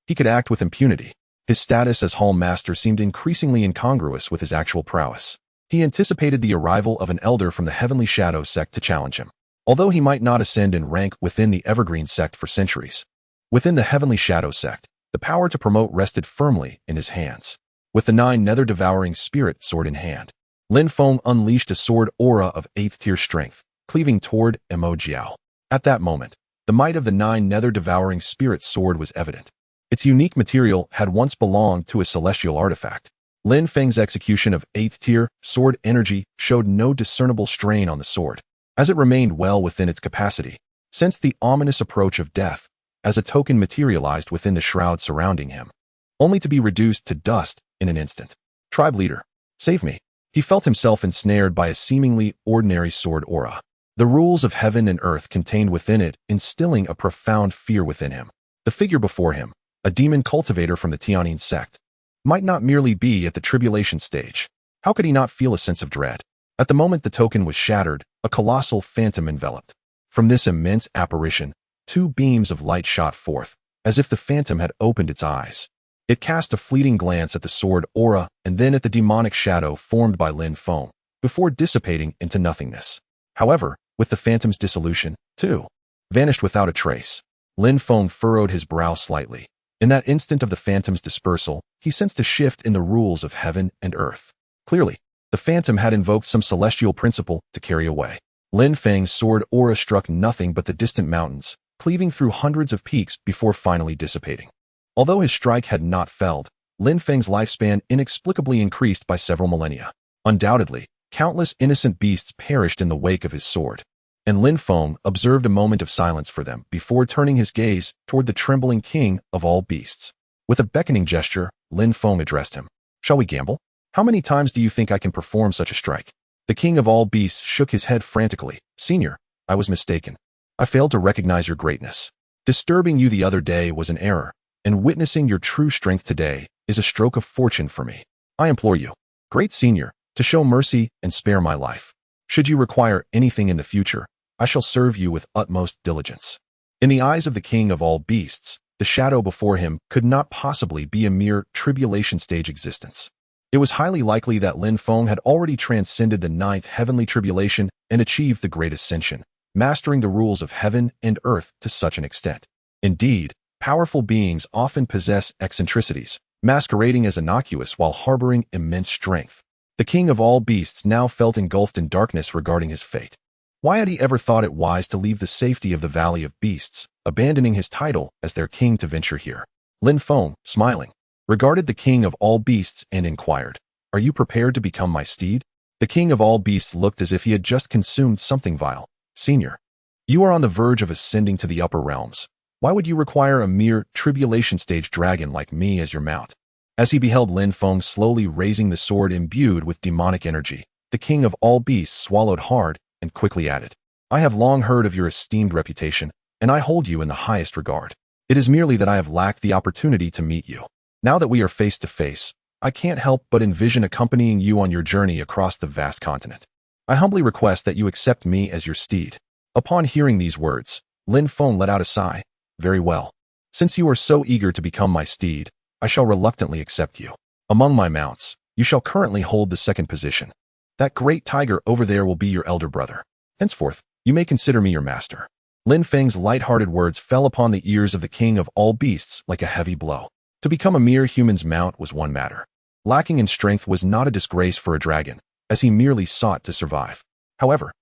A: he could act with impunity. His status as Hall Master seemed increasingly incongruous with his actual prowess. He anticipated the arrival of an elder from the Heavenly Shadow sect to challenge him. Although he might not ascend in rank within the Evergreen sect for centuries, within the Heavenly Shadow sect, the power to promote rested firmly in his hands. With the 9 nether-devouring spirit sword in hand, Lin Feng unleashed a sword aura of 8th tier strength, cleaving toward Mo Jiao. At that moment, the might of the 9 nether-devouring spirit sword was evident. Its unique material had once belonged to a celestial artifact. Lin Feng's execution of 8th tier sword energy showed no discernible strain on the sword, as it remained well within its capacity, sensed the ominous approach of death as a token materialized within the shroud surrounding him, only to be reduced to dust in an instant. Tribe leader, save me. He felt himself ensnared by a seemingly ordinary sword aura. The rules of heaven and earth contained within it, instilling a profound fear within him. The figure before him, a demon cultivator from the Tianyin sect, might not merely be at the tribulation stage. How could he not feel a sense of dread? At the moment the token was shattered, a colossal phantom enveloped. From this immense apparition, 2 beams of light shot forth, as if the phantom had opened its eyes. It cast a fleeting glance at the sword aura and then at the demonic shadow formed by Lin Feng, before dissipating into nothingness. However, with the phantom's dissolution, too, vanished without a trace. Lin Feng furrowed his brow slightly. In that instant of the phantom's dispersal, he sensed a shift in the rules of heaven and earth. Clearly, the phantom had invoked some celestial principle to carry away. Lin Feng's sword aura struck nothing but the distant mountains, cleaving through hundreds of peaks before finally dissipating. Although his strike had not felled, Lin Feng's lifespan inexplicably increased by several millennia. Undoubtedly, countless innocent beasts perished in the wake of his sword, and Lin Feng observed a moment of silence for them before turning his gaze toward the trembling king of all beasts. With a beckoning gesture, Lin Feng addressed him. Shall we gamble? How many times do you think I can perform such a strike? The king of all beasts shook his head frantically. Senior, I was mistaken. I failed to recognize your greatness. Disturbing you the other day was an error, and witnessing your true strength today is a stroke of fortune for me. I implore you, great senior, to show mercy and spare my life. Should you require anything in the future, I shall serve you with utmost diligence. In the eyes of the king of all beasts, the shadow before him could not possibly be a mere tribulation stage existence. It was highly likely that Lin Feng had already transcended the 9th heavenly tribulation and achieved the great ascension, mastering the rules of heaven and earth to such an extent. Indeed, powerful beings often possess eccentricities, masquerading as innocuous while harboring immense strength. The king of all beasts now felt engulfed in darkness regarding his fate. Why had he ever thought it wise to leave the safety of the Valley of Beasts, abandoning his title as their king to venture here? Lin Feng, smiling, regarded the king of all beasts and inquired, "Are you prepared to become my steed?" The king of all beasts looked as if he had just consumed something vile. Senior, you are on the verge of ascending to the upper realms. Why would you require a mere tribulation stage dragon like me as your mount? As he beheld Lin Feng slowly raising the sword imbued with demonic energy, the king of all beasts swallowed hard and quickly added, "I have long heard of your esteemed reputation, and I hold you in the highest regard. It is merely that I have lacked the opportunity to meet you. Now that we are face to face, I can't help but envision accompanying you on your journey across the vast continent. I humbly request that you accept me as your steed." Upon hearing these words, Lin Feng let out a sigh. "Very well. Since you are so eager to become my steed, I shall reluctantly accept you. Among my mounts, you shall currently hold the 2nd position. That great tiger over there will be your elder brother. Henceforth, you may consider me your master." Lin Feng's light-hearted words fell upon the ears of the king of all beasts like a heavy blow. To become a mere human's mount was one matter. Lacking in strength was not a disgrace for a dragon, as he merely sought to survive. However,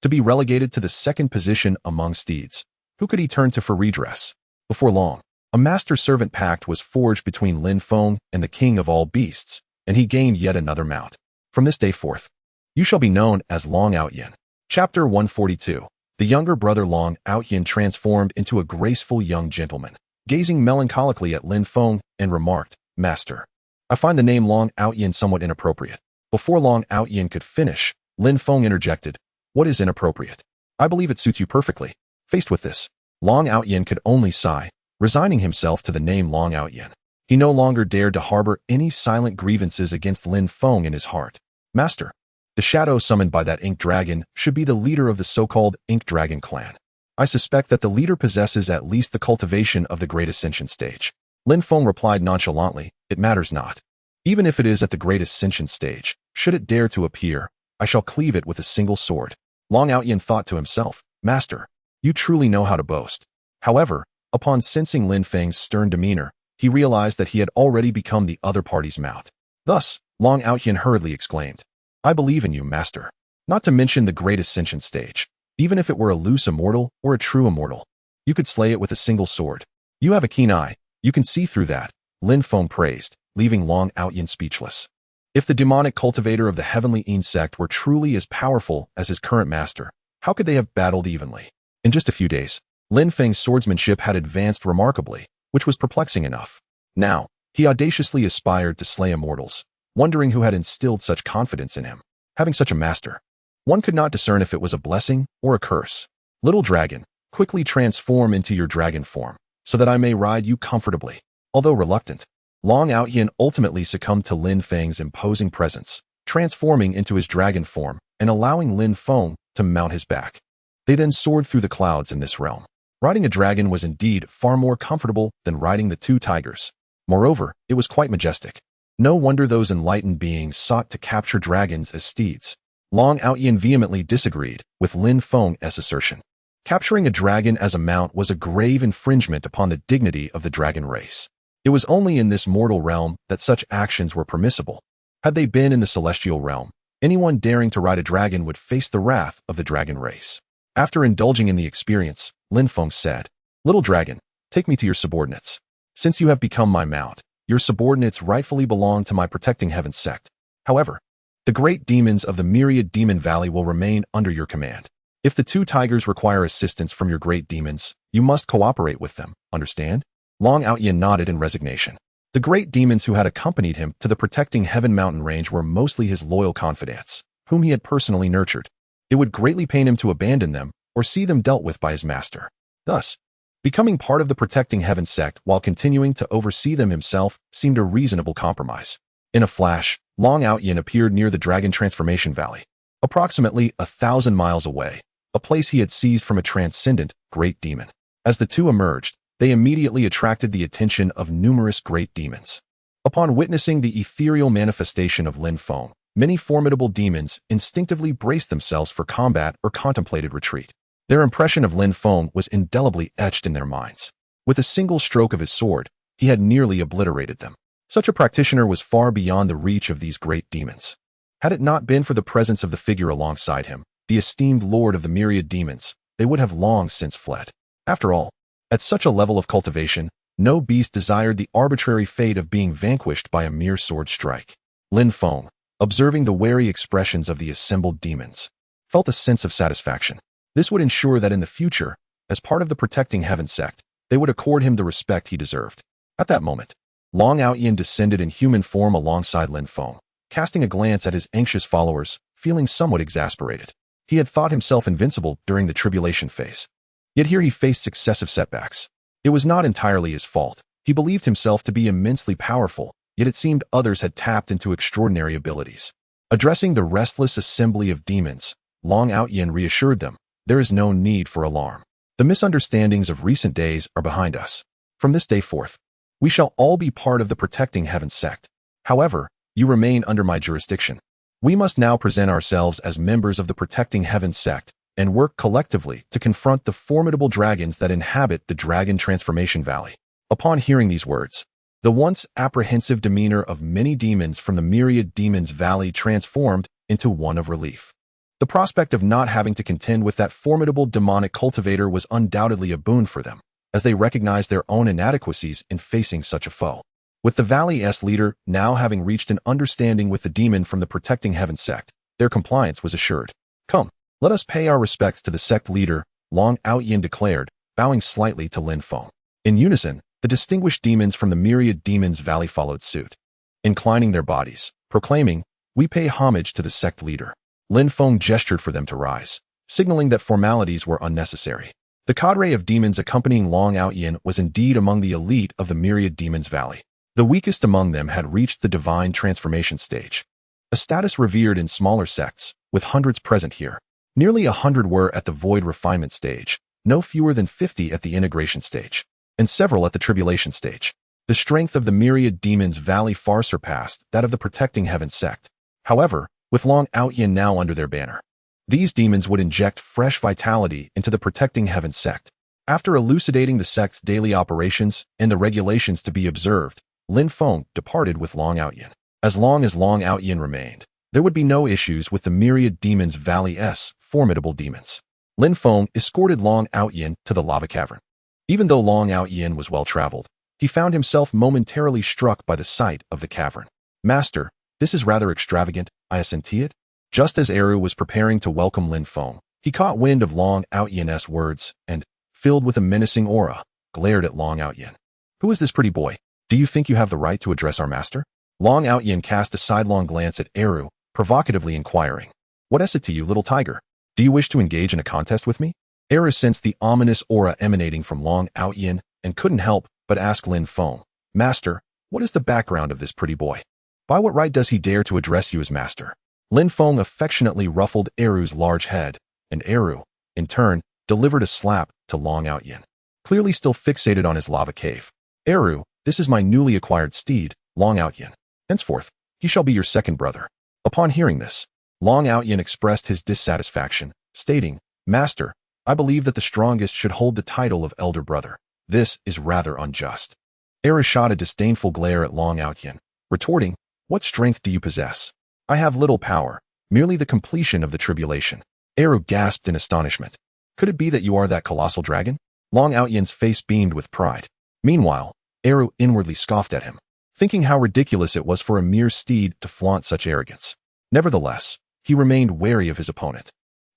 A: to be relegated to the 2nd position among steeds, who could he turn to for redress? Before long, a master-servant pact was forged between Lin Feng and the king of all beasts, and he gained yet another mount. From this day forth, you shall be known as Long Outyin. Chapter 142. The younger brother Long Outyin transformed into a graceful young gentleman, gazing melancholically at Lin Feng and remarked, "Master, I find the name Long Outyin somewhat inappropriate." Before Long Outyin could finish, Lin Feng interjected, "What is inappropriate? I believe it suits you perfectly." Faced with this, Long Outyin could only sigh, resigning himself to the name Long Outyin. He no longer dared to harbor any silent grievances against Lin Feng in his heart. "Master, the shadow summoned by that ink dragon should be the leader of the so-called Ink Dragon clan. I suspect that the leader possesses at least the cultivation of the Great Ascension stage." Lin Feng replied nonchalantly, "It matters not. Even if it is at the Great Ascension stage, should it dare to appear, I shall cleave it with a single sword." Long Outyin thought to himself, "Master, you truly know how to boast." However, upon sensing Lin Feng's stern demeanor, he realized that he had already become the other party's mount. Thus, Long Outyin hurriedly exclaimed, "I believe in you, master. Not to mention the Great Ascension stage. Even if it were a loose immortal or a true immortal, you could slay it with a single sword. You have a keen eye. You can see through that, Lin Feng praised, leaving Long Outyin speechless. If the demonic cultivator of the heavenly Eon sect were truly as powerful as his current master, how could they have battled evenly? In just a few days, Lin Feng's swordsmanship had advanced remarkably, which was perplexing enough. Now, he audaciously aspired to slay immortals, wondering who had instilled such confidence in him. Having such a master, one could not discern if it was a blessing or a curse. Little dragon, quickly transform into your dragon form, so that I may ride you comfortably. Although reluctant, Long Outyin ultimately succumbed to Lin Feng's imposing presence, transforming into his dragon form and allowing Lin Feng to mount his back. They then soared through the clouds in this realm. Riding a dragon was indeed far more comfortable than riding the two tigers. Moreover, it was quite majestic. No wonder those enlightened beings sought to capture dragons as steeds. Long Outyin vehemently disagreed with Lin Feng's assertion. Capturing a dragon as a mount was a grave infringement upon the dignity of the dragon race. It was only in this mortal realm that such actions were permissible. Had they been in the celestial realm, anyone daring to ride a dragon would face the wrath of the dragon race. After indulging in the experience, Lin Feng said, "Little dragon, take me to your subordinates. Since you have become my mount, your subordinates rightfully belong to my protecting heaven sect. However, the great demons of the myriad demon valley will remain under your command. If the two tigers require assistance from your great demons, you must cooperate with them, understand?" Long Outyin nodded in resignation. The great demons who had accompanied him to the protecting heaven mountain range were mostly his loyal confidants, whom he had personally nurtured. It would greatly pain him to abandon them or see them dealt with by his master. Thus, becoming part of the protecting heaven sect while continuing to oversee them himself seemed a reasonable compromise. In a flash, Long Outyin appeared near the Dragon Transformation Valley, approximately 1,000 miles away, a place he had seized from a transcendent great demon. As the two emerged, they immediately attracted the attention of numerous great demons. Upon witnessing the ethereal manifestation of Lin Feng, many formidable demons instinctively braced themselves for combat or contemplated retreat. Their impression of Lin Feng was indelibly etched in their minds. With a single stroke of his sword, he had nearly obliterated them. Such a practitioner was far beyond the reach of these great demons. Had it not been for the presence of the figure alongside him, the esteemed lord of the myriad demons, they would have long since fled. After all, at such a level of cultivation, no beast desired the arbitrary fate of being vanquished by a mere sword strike. Lin Feng, observing the wary expressions of the assembled demons, felt a sense of satisfaction. This would ensure that in the future, as part of the protecting heaven sect, they would accord him the respect he deserved. At that moment, Long Outyin descended in human form alongside Lin Feng, casting a glance at his anxious followers, feeling somewhat exasperated. He had thought himself invincible during the tribulation phase. Yet here he faced successive setbacks. It was not entirely his fault. He believed himself to be immensely powerful, yet it seemed others had tapped into extraordinary abilities. Addressing the restless assembly of demons, Long Outyin reassured them, "There is no need for alarm. The misunderstandings of recent days are behind us. From this day forth, we shall all be part of the protecting heaven sect. However, you remain under my jurisdiction. We must now present ourselves as members of the protecting heaven sect and work collectively to confront the formidable dragons that inhabit the Dragon Transformation Valley." Upon hearing these words, the once apprehensive demeanor of many demons from the myriad demons valley transformed into one of relief. The prospect of not having to contend with that formidable demonic cultivator was undoubtedly a boon for them, as they recognized their own inadequacies in facing such a foe. With the Valley's leader now having reached an understanding with the demon from the protecting heaven sect, their compliance was assured. "Come, let us pay our respects to the sect leader," Long Outyin declared, bowing slightly to Lin Feng. In unison, the distinguished demons from the myriad demons valley followed suit, inclining their bodies, proclaiming, "We pay homage to the sect leader." Lin Feng gestured for them to rise, signaling that formalities were unnecessary. The cadre of demons accompanying Long Outyin was indeed among the elite of the myriad demons valley. The weakest among them had reached the divine transformation stage, a status revered in smaller sects, with hundreds present here. Nearly 100 were at the void refinement stage, no fewer than 50 at the integration stage, and several at the tribulation stage. The strength of the myriad demons valley far surpassed that of the protecting heaven sect. However, with Long Outyin now under their banner, these demons would inject fresh vitality into the protecting heaven sect. After elucidating the sect's daily operations and the regulations to be observed, Lin Feng departed with Long Outyin. As long as Long Outyin remained, there would be no issues with the myriad demons valley's formidable demons. Lin Feng escorted Long Outyin to the lava cavern. Even though Long Outyin was well-traveled, he found himself momentarily struck by the sight of the cavern. "Master, this is rather extravagant, I assentiate." Just as Eru was preparing to welcome Lin Feng, he caught wind of Long Outyen's words and, filled with a menacing aura, glared at Long Outyen. "Who is this pretty boy? Do you think you have the right to address our master?" Long Outyen cast a sidelong glance at Eru, provocatively inquiring, "What is it to you, little tiger? Do you wish to engage in a contest with me?" Eru sensed the ominous aura emanating from Long Outyen and couldn't help but ask Lin Feng, "Master, what is the background of this pretty boy? By what right does he dare to address you as master?" Lin Feng affectionately ruffled Eru's large head, and Eru, in turn, delivered a slap to Long Outyen, clearly still fixated on his lava cave. "Eru, this is my newly acquired steed, Long Outyen. Henceforth, he shall be your second brother." Upon hearing this, Long Outyen expressed his dissatisfaction, stating, "Master, I believe that the strongest should hold the title of elder brother. This is rather unjust." Eru shot a disdainful glare at Long Outyen, retorting, "What strength do you possess?" "I have little power, merely the completion of the tribulation." Eru gasped in astonishment. "Could it be that you are that colossal dragon?" Long Outyen's face beamed with pride. Meanwhile, Eru inwardly scoffed at him, thinking how ridiculous it was for a mere steed to flaunt such arrogance. Nevertheless, he remained wary of his opponent.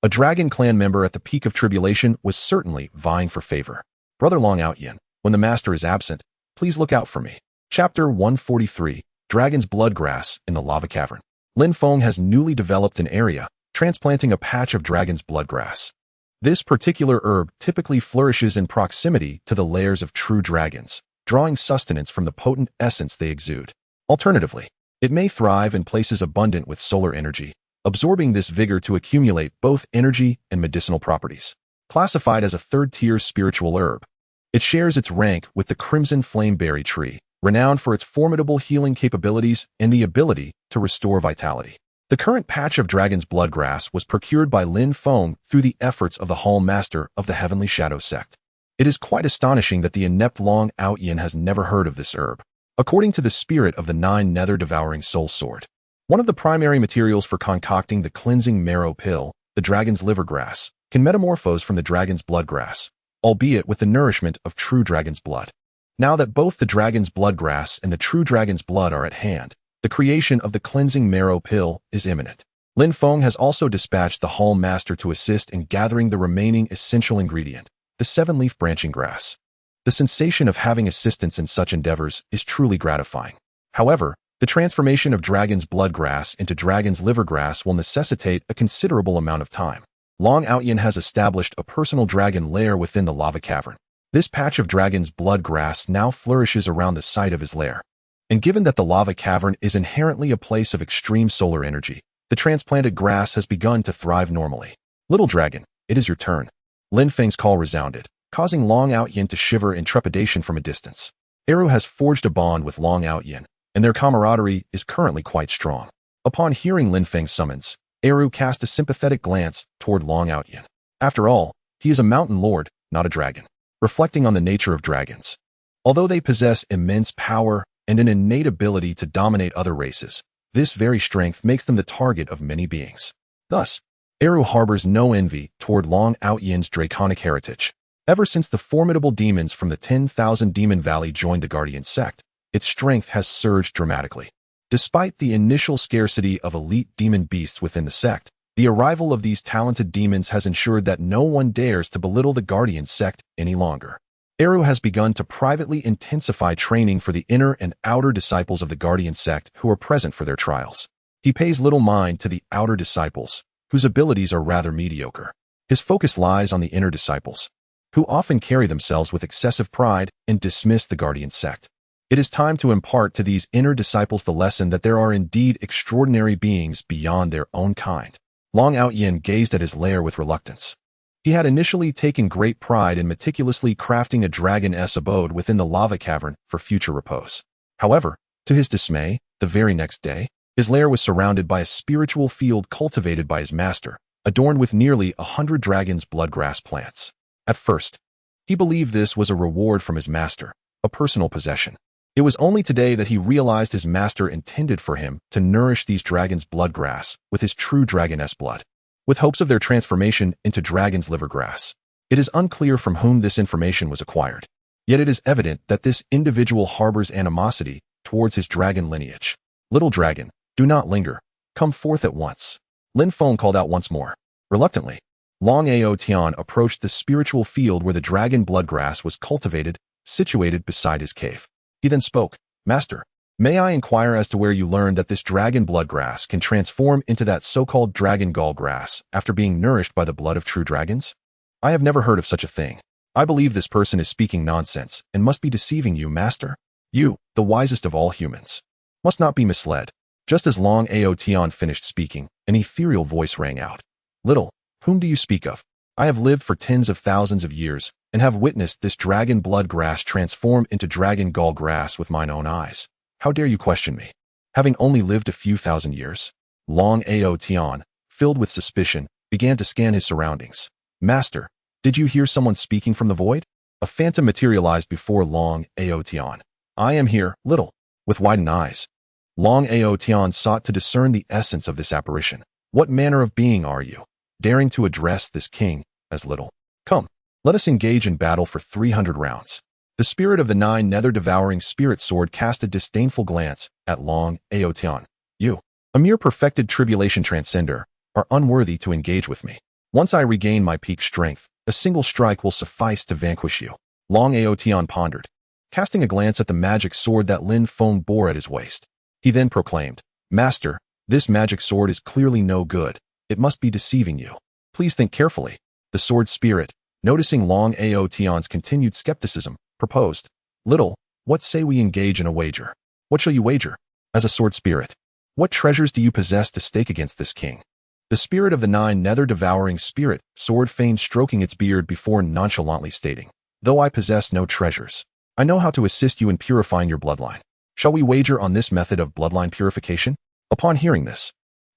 A: A dragon clan member at the peak of tribulation was certainly vying for favor. "Brother Long Outyen, when the master is absent, please look out for me." Chapter 143, Dragon's Bloodgrass in the Lava Cavern. Lin Feng has newly developed an area, transplanting a patch of dragon's bloodgrass. This particular herb typically flourishes in proximity to the lairs of true dragons, drawing sustenance from the potent essence they exude. Alternatively, it may thrive in places abundant with solar energy, absorbing this vigor to accumulate both energy and medicinal properties. Classified as a third-tier spiritual herb, it shares its rank with the crimson flameberry tree, renowned for its formidable healing capabilities and the ability to restore vitality. The current patch of dragon's bloodgrass was procured by Lin Feng through the efforts of the Hall Master of the Heavenly Shadow Sect. It is quite astonishing that the inept Long Outyen has never heard of this herb. According to the spirit of the 9 nether-devouring soul sword, one of the primary materials for concocting the cleansing marrow pill, the dragon's livergrass, can metamorphose from the dragon's bloodgrass, albeit with the nourishment of true dragon's blood. Now that both the dragon's bloodgrass and the true dragon's blood are at hand, the creation of the cleansing marrow pill is imminent. Lin Feng has also dispatched the Hall Master to assist in gathering the remaining essential ingredient, the 7-leaf branching grass. The sensation of having assistance in such endeavors is truly gratifying. However, the transformation of dragon's bloodgrass into dragon's livergrass will necessitate a considerable amount of time. Long Outyen has established a personal dragon lair within the lava cavern. This patch of dragon's bloodgrass now flourishes around the site of his lair. And given that the lava cavern is inherently a place of extreme solar energy, the transplanted grass has begun to thrive normally. "Little dragon, it is your turn." Lin Feng's call resounded, causing Long Outyen to shiver in trepidation from a distance. Eru has forged a bond with Long Outyen, and their camaraderie is currently quite strong. Upon hearing Lin Feng's summons, Eru cast a sympathetic glance toward Long Outyen. After all, he is a mountain lord, not a dragon. Reflecting on the nature of dragons, although they possess immense power and an innate ability to dominate other races, this very strength makes them the target of many beings. Thus, Eru harbors no envy toward Long Outyen's draconic heritage. Ever since the formidable demons from the 10,000 Demon Valley joined the Guardian sect, its strength has surged dramatically. Despite the initial scarcity of elite demon beasts within the sect, the arrival of these talented demons has ensured that no one dares to belittle the Guardian sect any longer. Eru has begun to privately intensify training for the inner and outer disciples of the Guardian sect who are present for their trials. He pays little mind to the outer disciples, whose abilities are rather mediocre. His focus lies on the inner disciples, who often carry themselves with excessive pride and dismiss the Guardian sect. It is time to impart to these inner disciples the lesson that there are indeed extraordinary beings beyond their own kind. Long Outyen gazed at his lair with reluctance. He had initially taken great pride in meticulously crafting a dragon-s abode within the lava cavern for future repose. However, to his dismay, the very next day, his lair was surrounded by a spiritual field cultivated by his master, adorned with nearly 100 dragon's bloodgrass plants. At first, he believed this was a reward from his master, a personal possession. It was only today that he realized his master intended for him to nourish these dragon's bloodgrass with his true dragon-s blood, with hopes of their transformation into dragon's livergrass. It is unclear from whom this information was acquired. Yet it is evident that this individual harbors animosity towards his dragon lineage. Little dragon, do not linger. Come forth at once. Lin Feng called out once more. Reluctantly, Long Ao Tian approached the spiritual field where the dragon bloodgrass was cultivated, situated beside his cave. He then spoke, Master, may I inquire as to where you learned that this dragon bloodgrass can transform into that so-called dragon gall grass after being nourished by the blood of true dragons? I have never heard of such a thing. I believe this person is speaking nonsense and must be deceiving you, Master. You, the wisest of all humans, must not be misled. Just as Long Ao Tian finished speaking, an ethereal voice rang out. Little, whom do you speak of? I have lived for tens of thousands of years and have witnessed this dragon blood grass transform into dragon gall grass with mine own eyes. How dare you question me? Having only lived a few thousand years? Long Ao Tian, filled with suspicion, began to scan his surroundings. Master, did you hear someone speaking from the void? A phantom materialized before Long Ao Tian. I am here, Little, with widened eyes. Long Ao Tian sought to discern the essence of this apparition. What manner of being are you, daring to address this king as Little? Come, let us engage in battle for 300 rounds. The spirit of the nine nether-devouring spirit sword cast a disdainful glance at Long Ao Tian. You, a mere perfected tribulation transcender, are unworthy to engage with me. Once I regain my peak strength, a single strike will suffice to vanquish you. Long Ao Tian pondered, casting a glance at the magic sword that Lin Feng bore at his waist. He then proclaimed, Master, this magic sword is clearly no good. It must be deceiving you. Please think carefully. The sword spirit, noticing Long Ao Tian's continued skepticism, proposed, Little, what say we engage in a wager? What shall you wager? As a sword spirit, what treasures do you possess to stake against this king? The spirit of the nine nether-devouring spirit sword feigned stroking its beard before nonchalantly stating, Though I possess no treasures, I know how to assist you in purifying your bloodline. Shall we wager on this method of bloodline purification? Upon hearing this,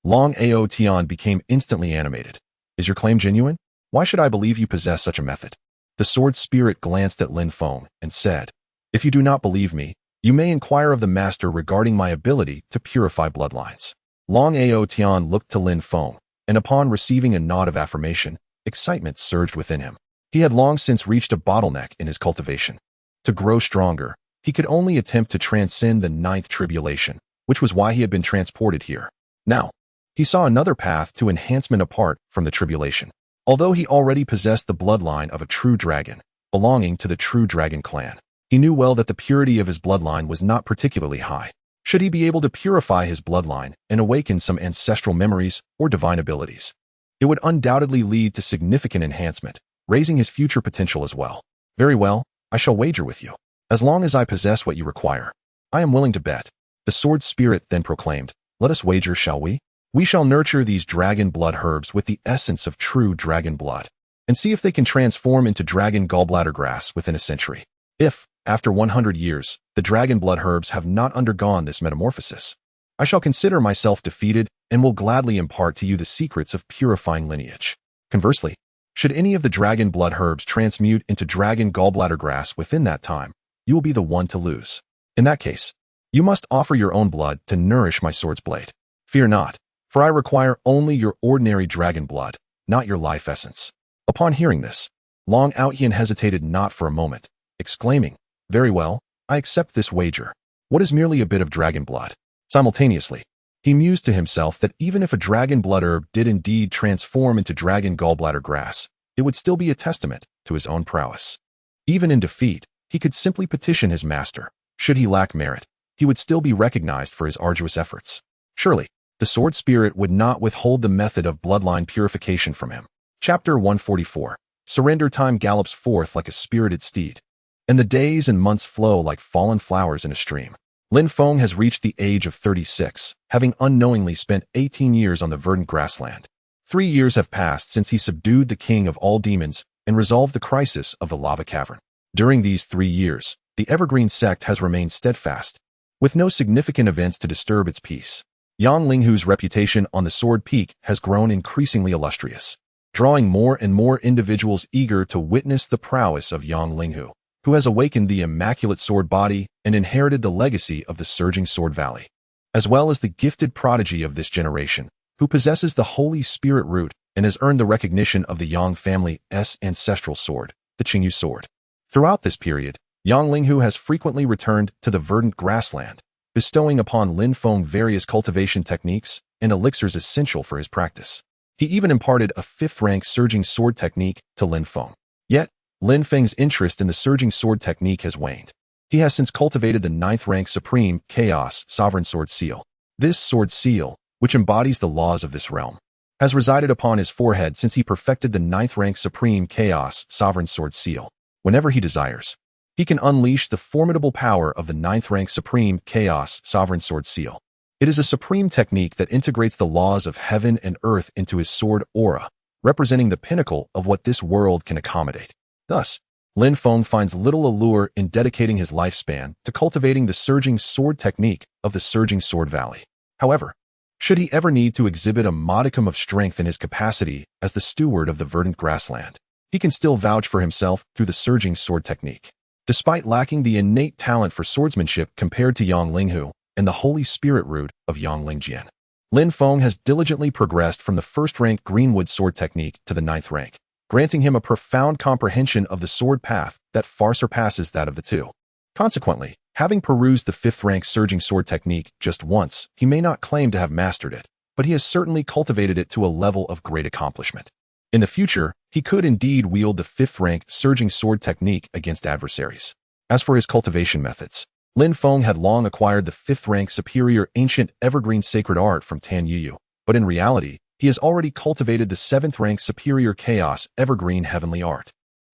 A: Long Ao Tian became instantly animated. Is your claim genuine? Why should I believe you possess such a method? The sword spirit glanced at Lin Feng and said, If you do not believe me, you may inquire of the master regarding my ability to purify bloodlines. Long Ao Tian looked to Lin Feng, and upon receiving a nod of affirmation, excitement surged within him. He had long since reached a bottleneck in his cultivation. To grow stronger, he could only attempt to transcend the ninth tribulation, which was why he had been transported here. Now, he saw another path to enhancement apart from the tribulation. Although he already possessed the bloodline of a true dragon, belonging to the true dragon clan, he knew well that the purity of his bloodline was not particularly high. Should he be able to purify his bloodline and awaken some ancestral memories or divine abilities, it would undoubtedly lead to significant enhancement, raising his future potential as well. Very well, I shall wager with you. As long as I possess what you require, I am willing to bet. The sword spirit then proclaimed, Let us wager, shall we? We shall nurture these dragon blood herbs with the essence of true dragon blood, and see if they can transform into dragon gallbladder grass within a century. If, after 100 years, the dragon blood herbs have not undergone this metamorphosis, I shall consider myself defeated and will gladly impart to you the secrets of purifying lineage. Conversely, should any of the dragon blood herbs transmute into dragon gallbladder grass within that time, you will be the one to lose. In that case, you must offer your own blood to nourish my sword's blade. Fear not, for I require only your ordinary dragon blood, not your life essence. Upon hearing this, Long Ao Tian hesitated not for a moment, exclaiming, Very well, I accept this wager. What is merely a bit of dragon blood? Simultaneously, he mused to himself that even if a dragon blood herb did indeed transform into dragon gallbladder grass, it would still be a testament to his own prowess. Even in defeat, he could simply petition his master. Should he lack merit, he would still be recognized for his arduous efforts. Surely, the sword spirit would not withhold the method of bloodline purification from him. Chapter 144. Surrender time gallops forth like a spirited steed, and the days and months flow like fallen flowers in a stream. Lin Feng has reached the age of 36, having unknowingly spent 18 years on the verdant grassland. 3 years have passed since he subdued the king of all demons and resolved the crisis of the lava cavern. During these 3 years, the Evergreen sect has remained steadfast, with no significant events to disturb its peace. Yang Linghu's reputation on the Sword Peak has grown increasingly illustrious, drawing more and more individuals eager to witness the prowess of Yang Linghu, who has awakened the immaculate sword body and inherited the legacy of the surging Sword Valley, as well as the gifted prodigy of this generation, who possesses the Holy Spirit root and has earned the recognition of the Yang family's ancestral sword, the Qingyu sword. Throughout this period, Yang Linghu has frequently returned to the verdant grassland, bestowing upon Lin Feng various cultivation techniques and elixirs essential for his practice. He even imparted a 5th-rank surging sword technique to Lin Feng. Yet, Lin Feng's interest in the surging sword technique has waned. He has since cultivated the 9th-rank Supreme Chaos Sovereign Sword Seal. This sword seal, which embodies the laws of this realm, has resided upon his forehead since he perfected the 9th-rank Supreme Chaos Sovereign Sword Seal. Whenever he desires, he can unleash the formidable power of the 9th-rank Supreme Chaos Sovereign Sword Seal. It is a supreme technique that integrates the laws of heaven and earth into his sword aura, representing the pinnacle of what this world can accommodate. Thus, Lin Feng finds little allure in dedicating his lifespan to cultivating the surging sword technique of the Surging Sword Valley. However, should he ever need to exhibit a modicum of strength in his capacity as the steward of the verdant grassland, he can still vouch for himself through the surging sword technique. Despite lacking the innate talent for swordsmanship compared to Yang Linghu and the Holy Spirit root of Yang Lingjian, Lin Feng has diligently progressed from the 1st-rank Greenwood sword technique to the 9th rank, granting him a profound comprehension of the sword path that far surpasses that of the two. Consequently, having perused the 5th-rank surging sword technique just once, he may not claim to have mastered it, but he has certainly cultivated it to a level of great accomplishment. In the future, he could indeed wield the 5th-rank surging sword technique against adversaries. As for his cultivation methods, Lin Feng had long acquired the 5th-rank superior ancient evergreen sacred art from Tan Yuyu, but in reality, he has already cultivated the 7th-rank superior chaos evergreen heavenly art.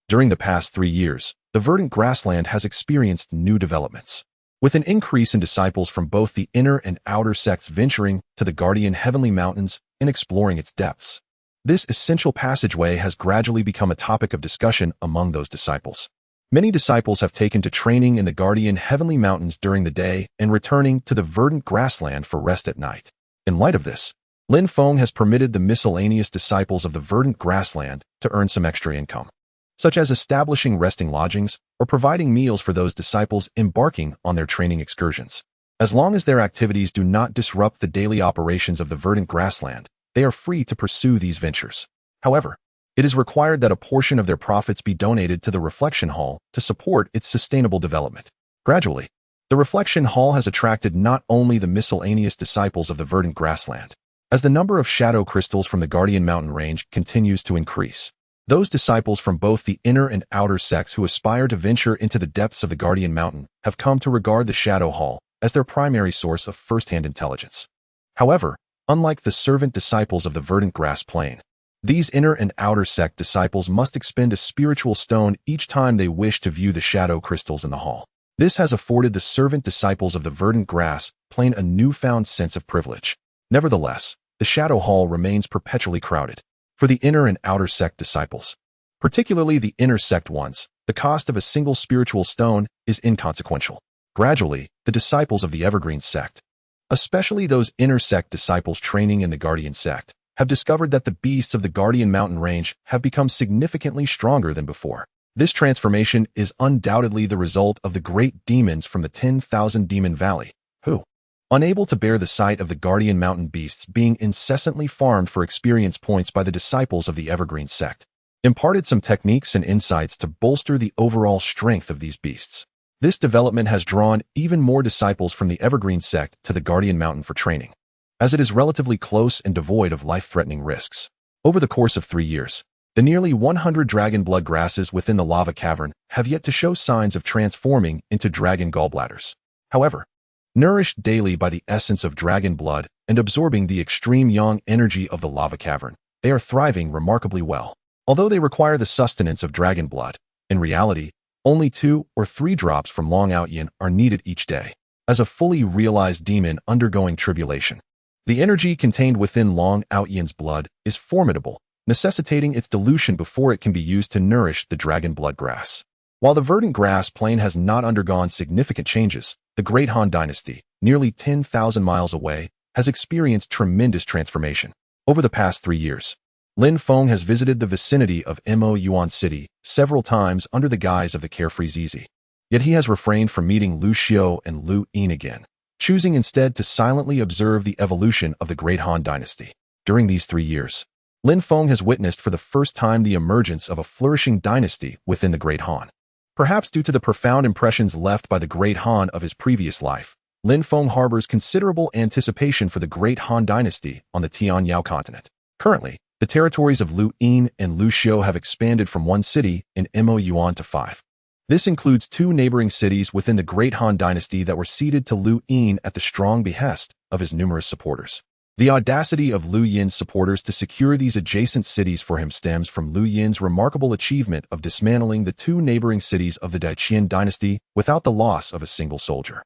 A: During the past 3 years, the verdant grassland has experienced new developments, with an increase in disciples from both the inner and outer sects venturing to the guardian heavenly mountains and exploring its depths. This essential passageway has gradually become a topic of discussion among those disciples. Many disciples have taken to training in the guardian heavenly mountains during the day and returning to the verdant grassland for rest at night. In light of this, Lin Feng has permitted the miscellaneous disciples of the verdant grassland to earn some extra income, such as establishing resting lodgings or providing meals for those disciples embarking on their training excursions. As long as their activities do not disrupt the daily operations of the verdant grassland, they are free to pursue these ventures. However, it is required that a portion of their profits be donated to the Reflection Hall to support its sustainable development. Gradually, the Reflection Hall has attracted not only the miscellaneous disciples of the verdant grassland. As the number of shadow crystals from the Guardian Mountain range continues to increase, those disciples from both the inner and outer sects who aspire to venture into the depths of the Guardian Mountain have come to regard the Shadow Hall as their primary source of first-hand intelligence. However, unlike the servant disciples of the verdant grass plain, these inner and outer sect disciples must expend a spiritual stone each time they wish to view the shadow crystals in the hall. This has afforded the servant disciples of the verdant grass plain a newfound sense of privilege. Nevertheless, the Shadow Hall remains perpetually crowded. For the inner and outer sect disciples, particularly the inner sect ones, the cost of a single spiritual stone is inconsequential. Gradually, the disciples of the Evergreen sect, especially those inner sect disciples training in the Guardian sect, have discovered that the beasts of the Guardian Mountain range have become significantly stronger than before. This transformation is undoubtedly the result of the great demons from the 10,000 Demon Valley, who, unable to bear the sight of the Guardian Mountain beasts being incessantly farmed for experience points by the disciples of the Evergreen sect, imparted some techniques and insights to bolster the overall strength of these beasts. This development has drawn even more disciples from the Evergreen sect to the Guardian Mountain for training, as it is relatively close and devoid of life-threatening risks. Over the course of 3 years, the nearly 100 dragon blood grasses within the lava cavern have yet to show signs of transforming into dragon gallbladders. However, nourished daily by the essence of dragon blood and absorbing the extreme yang energy of the lava cavern, they are thriving remarkably well. Although they require the sustenance of dragon blood, in reality, only 2 or 3 drops from Long Outyin are needed each day. As a fully realized demon undergoing tribulation, the energy contained within Long Outyin's blood is formidable, necessitating its dilution before it can be used to nourish the dragon blood grass. While the verdant grass plain has not undergone significant changes, the Great Han Dynasty, nearly 10,000 miles away, has experienced tremendous transformation. Over the past 3 years, Lin Feng has visited the vicinity of Mo Yuan City several times under the guise of the carefree Zizi. Yet he has refrained from meeting Lu Xiu and Lu Yin again, choosing instead to silently observe the evolution of the Great Han Dynasty. During these 3 years, Lin Feng has witnessed for the first time the emergence of a flourishing dynasty within the Great Han. Perhaps due to the profound impressions left by the Great Han of his previous life, Lin Feng harbors considerable anticipation for the Great Han dynasty on the Tianyao continent. Currently, the territories of Lu Yin and Lu Xiu have expanded from one city in Mo Yuan to 5. This includes 2 neighboring cities within the Great Han dynasty that were ceded to Lu Yin at the strong behest of his numerous supporters. The audacity of Lu Yin's supporters to secure these adjacent cities for him stems from Lu Yin's remarkable achievement of dismantling the 2 neighboring cities of the Daqian dynasty without the loss of a single soldier.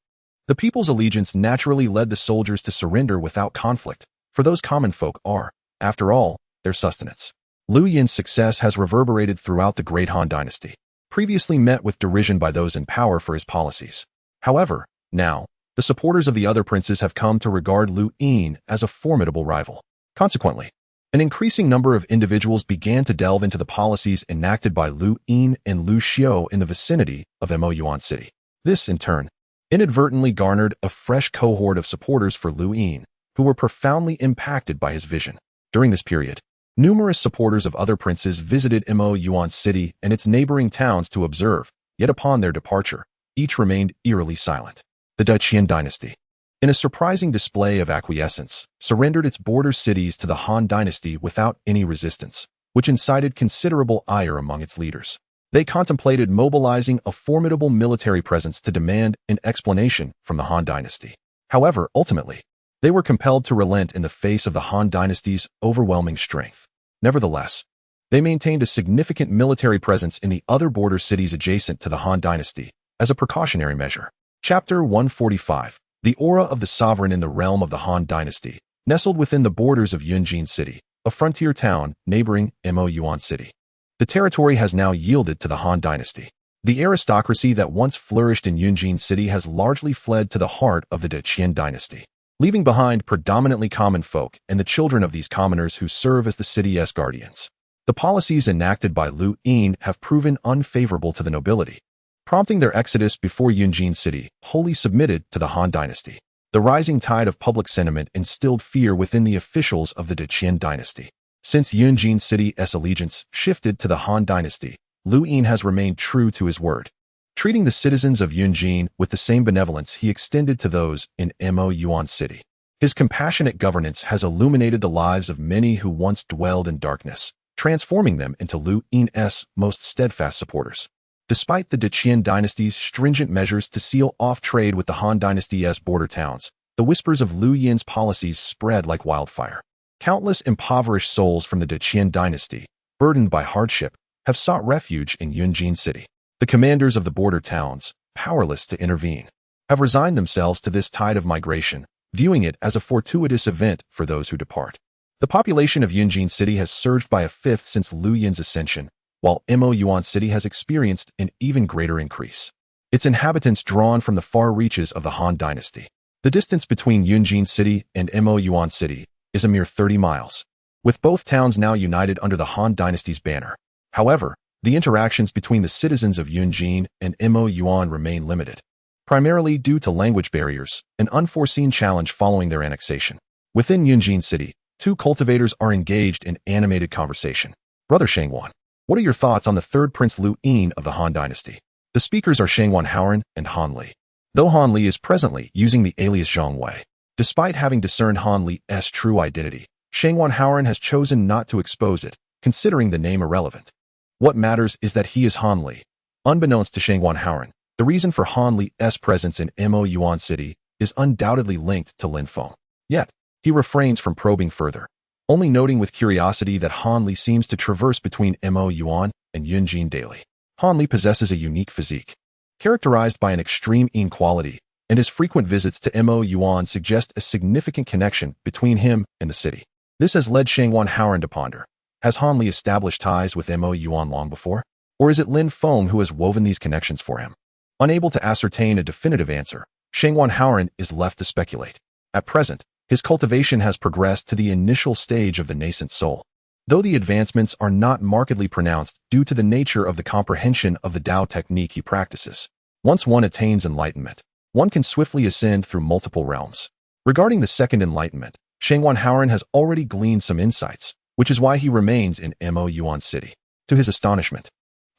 A: The people's allegiance naturally led the soldiers to surrender without conflict, for those common folk are, after all, their sustenance. Lu Yin's success has reverberated throughout the Great Han dynasty, previously met with derision by those in power for his policies. However, now, the supporters of the other princes have come to regard Lu Yin as a formidable rival. Consequently, an increasing number of individuals began to delve into the policies enacted by Lu Yin and Lu Xiu in the vicinity of Mo Yuan City. This, in turn, inadvertently garnered a fresh cohort of supporters for Lu Yin, who were profoundly impacted by his vision. During this period, numerous supporters of other princes visited Mo Yuan City and its neighboring towns to observe, yet upon their departure, each remained eerily silent. The Daqian dynasty, in a surprising display of acquiescence, surrendered its border cities to the Han dynasty without any resistance, which incited considerable ire among its leaders. They contemplated mobilizing a formidable military presence to demand an explanation from the Han dynasty. However, ultimately, they were compelled to relent in the face of the Han dynasty's overwhelming strength. Nevertheless, they maintained a significant military presence in the other border cities adjacent to the Han dynasty as a precautionary measure. Chapter 145. The aura of the sovereign in the realm of the Han dynasty, nestled within the borders of Yunjin City, a frontier town neighboring Mo Yuan City. The territory has now yielded to the Han dynasty. The aristocracy that once flourished in Yunjin City has largely fled to the heart of the Daqian dynasty, leaving behind predominantly common folk and the children of these commoners who serve as the city's guardians. The policies enacted by Lu Yin have proven unfavorable to the nobility, prompting their exodus before Yunjin City wholly submitted to the Han dynasty. The rising tide of public sentiment instilled fear within the officials of the Daqian dynasty. Since Yunjin City's allegiance shifted to the Han dynasty, Lu Yin has remained true to his word, treating the citizens of Yunjin with the same benevolence he extended to those in Mo Yuan City. His compassionate governance has illuminated the lives of many who once dwelled in darkness, transforming them into Lu Yin's most steadfast supporters. Despite the Daqian dynasty's stringent measures to seal off trade with the Han dynasty's border towns, the whispers of Lu Yin's policies spread like wildfire. Countless impoverished souls from the Daqian dynasty, burdened by hardship, have sought refuge in Yunjin City. The commanders of the border towns, powerless to intervene, have resigned themselves to this tide of migration, viewing it as a fortuitous event for those who depart. The population of Yunjin City has surged by a fifth since Lu Yin's ascension, while Mo Yuan City has experienced an even greater increase. Its inhabitants drawn from the far reaches of the Han dynasty. The distance between Yunjin City and Mo Yuan City is a mere 30 miles, with both towns now united under the Han dynasty's banner. However, the interactions between the citizens of Yunjin and Mo Yuan remain limited, primarily due to language barriers, an unforeseen challenge following their annexation. Within Yunjin City, 2 cultivators are engaged in animated conversation. Brother Shangwan, what are your thoughts on the third Prince Lu Yin of the Han dynasty? The speakers are Shangwan Haoran and Han Li. Though Han Li is presently using the alias Zhang Wei, despite having discerned Han Li's true identity, Shangwan Haoran has chosen not to expose it, considering the name irrelevant. What matters is that he is Han Li. Unbeknownst to Shangwan Haoran, the reason for Han Li's presence in Mo Yuan City is undoubtedly linked to Lin Feng. Yet, he refrains from probing further, only noting with curiosity that Han Li seems to traverse between Mo Yuan and Yunjin daily. Han Li possesses a unique physique, characterized by an extreme inequality, and his frequent visits to Mo Yuan suggest a significant connection between him and the city. This has led Shangwan Haoran to ponder. Has Han Li established ties with Mo Yuan long before? Or is it Lin Feng who has woven these connections for him? Unable to ascertain a definitive answer, Shangwan Haoran is left to speculate. At present, his cultivation has progressed to the initial stage of the nascent soul. Though the advancements are not markedly pronounced due to the nature of the comprehension of the Tao technique he practices, once one attains enlightenment, one can swiftly ascend through multiple realms. Regarding the second enlightenment, Shangwan Haoran has already gleaned some insights, which is why he remains in Mo Yuan City. To his astonishment,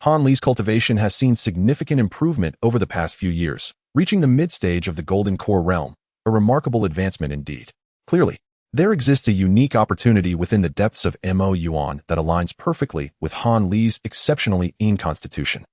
A: Han Li's cultivation has seen significant improvement over the past few years, reaching the mid-stage of the Golden Core realm, a remarkable advancement indeed. Clearly, there exists a unique opportunity within the depths of Mo Yuan that aligns perfectly with Han Li's exceptionally keen constitution.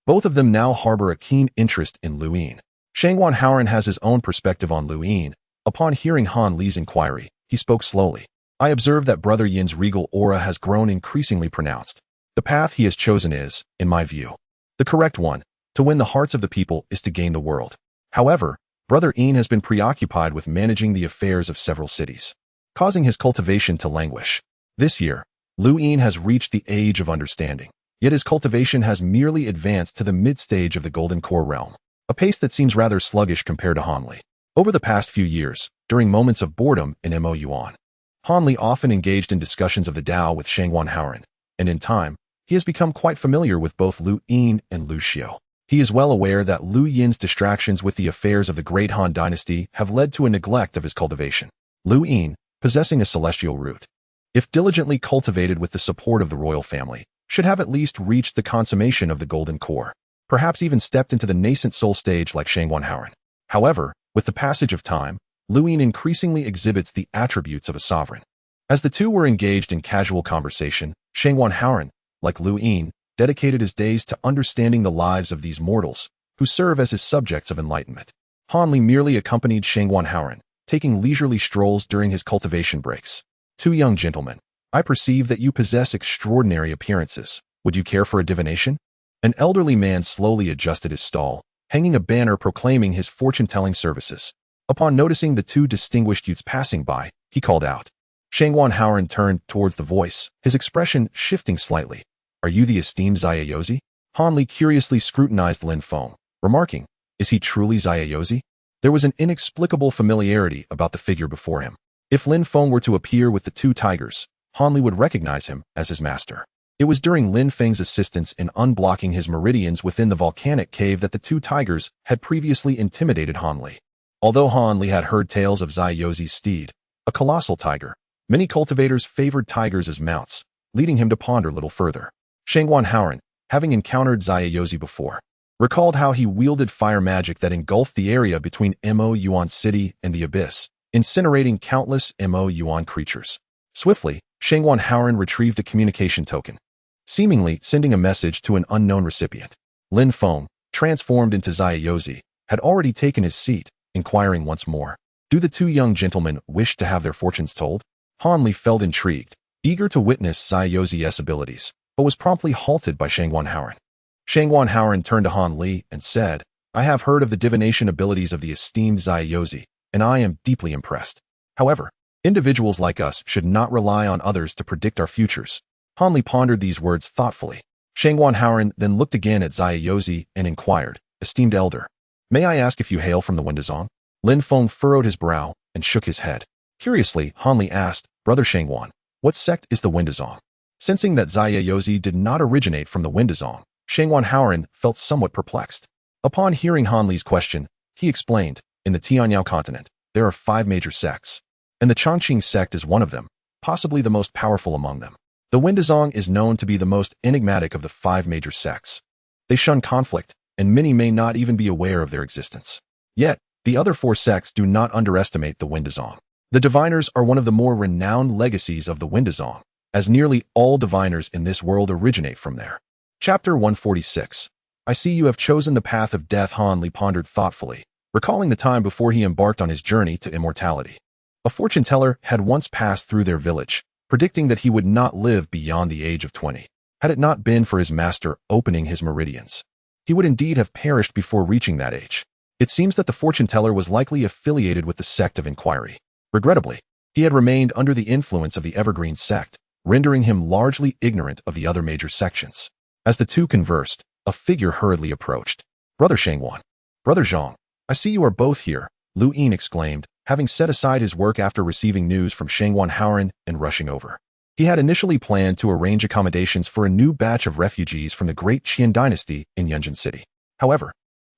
A: Both of them now harbor a keen interest in Lu Yin. Shangwan Haoran has his own perspective on Lu Yin. Upon hearing Han Li's inquiry, he spoke slowly. I observe that Brother Yin's regal aura has grown increasingly pronounced. The path he has chosen is, in my view, the correct one. To win the hearts of the people is to gain the world. However, Brother Yin has been preoccupied with managing the affairs of several cities, causing his cultivation to languish. This year, Lu Yin has reached the age of understanding, yet his cultivation has merely advanced to the mid-stage of the Golden Core realm, a pace that seems rather sluggish compared to Han Li. Over the past few years, during moments of boredom in Mo Yuan, Han Li often engaged in discussions of the Tao with Shangwan Haoran, and in time, he has become quite familiar with both Lu Yin and Lu Xiu. He is well aware that Lu Yin's distractions with the affairs of the Great Han Dynasty have led to a neglect of his cultivation. Lu Yin, possessing a celestial root, if diligently cultivated with the support of the royal family, should have at least reached the consummation of the Golden Core, perhaps even stepped into the nascent soul stage like Shangwan Haoran. However, with the passage of time, Lu Yin increasingly exhibits the attributes of a sovereign. As the two were engaged in casual conversation, Shangwan Haoran, like Lu Yin, dedicated his days to understanding the lives of these mortals, who serve as his subjects of enlightenment. Han Li merely accompanied Shangwan Haoran, taking leisurely strolls during his cultivation breaks. Two young gentlemen, I perceive that you possess extraordinary appearances. Would you care for a divination? An elderly man slowly adjusted his stall, hanging a banner proclaiming his fortune-telling services. Upon noticing the two distinguished youths passing by, he called out. Shangwan Haoran turned towards the voice, his expression shifting slightly. Are you the esteemed Zaya? Han Li curiously scrutinized Lin Feng, remarking, is he truly Zaya? There was an inexplicable familiarity about the figure before him. If Lin Feng were to appear with the two tigers, Han Li would recognize him as his master. It was during Lin Feng's assistance in unblocking his meridians within the volcanic cave that the two tigers had previously intimidated Han Li. Although Han Li had heard tales of Zaiyozi's steed, a colossal tiger, many cultivators favored tigers as mounts, leading him to ponder little further. Shangwan Haoran, having encountered Zaiyozi before, recalled how he wielded fire magic that engulfed the area between Mo Yuan City and the Abyss, incinerating countless Mo Yuan creatures. Swiftly, Shangwan Haoran retrieved a communication token, seemingly sending a message to an unknown recipient. Lin Feng, transformed into Zaiyozi, had already taken his seat, inquiring once more. Do the two young gentlemen wish to have their fortunes told? Han Li felt intrigued, eager to witness Zaiyozi's abilities, but was promptly halted by Shangwan Haoran. Shangwan Haoran turned to Han Li and said, I have heard of the divination abilities of the esteemed Zaiyozi, and I am deeply impressed. However, individuals like us should not rely on others to predict our futures. Han Li pondered these words thoughtfully. Shangwan Haoran then looked again at Zaiyozi and inquired, Esteemed elder, may I ask if you hail from the Windazong? Lin Feng furrowed his brow and shook his head. Curiously, Han Li asked, Brother Shangwan, what sect is the Windazong? Sensing that Zaiyozi did not originate from the Windazong, Shangwan Haoran felt somewhat perplexed. Upon hearing Han Li's question, he explained, in the Tianyao continent, there are 5 major sects, and the Chongqing sect is one of them, possibly the most powerful among them. The Windazong is known to be the most enigmatic of the 5 major sects. They shun conflict, and many may not even be aware of their existence. Yet, the other 4 sects do not underestimate the Windazong. The diviners are one of the more renowned legacies of the Windazong, as nearly all diviners in this world originate from there. Chapter 146. I see you have chosen the path of death. Han Li pondered thoughtfully, recalling the time before he embarked on his journey to immortality. A fortune teller had once passed through their village, predicting that he would not live beyond the age of 20. Had it not been for his master opening his meridians, he would indeed have perished before reaching that age. It seems that the fortune teller was likely affiliated with the sect of inquiry. Regrettably, he had remained under the influence of the Evergreen sect, rendering him largely ignorant of the other major sections. As the two conversed, a figure hurriedly approached. Brother Shangwan, Brother Zhang, I see you are both here, Lu Yin exclaimed, having set aside his work after receiving news from Shangwan Haoran and rushing over. He had initially planned to arrange accommodations for a new batch of refugees from the Great Qian Dynasty in Yunjin City. However,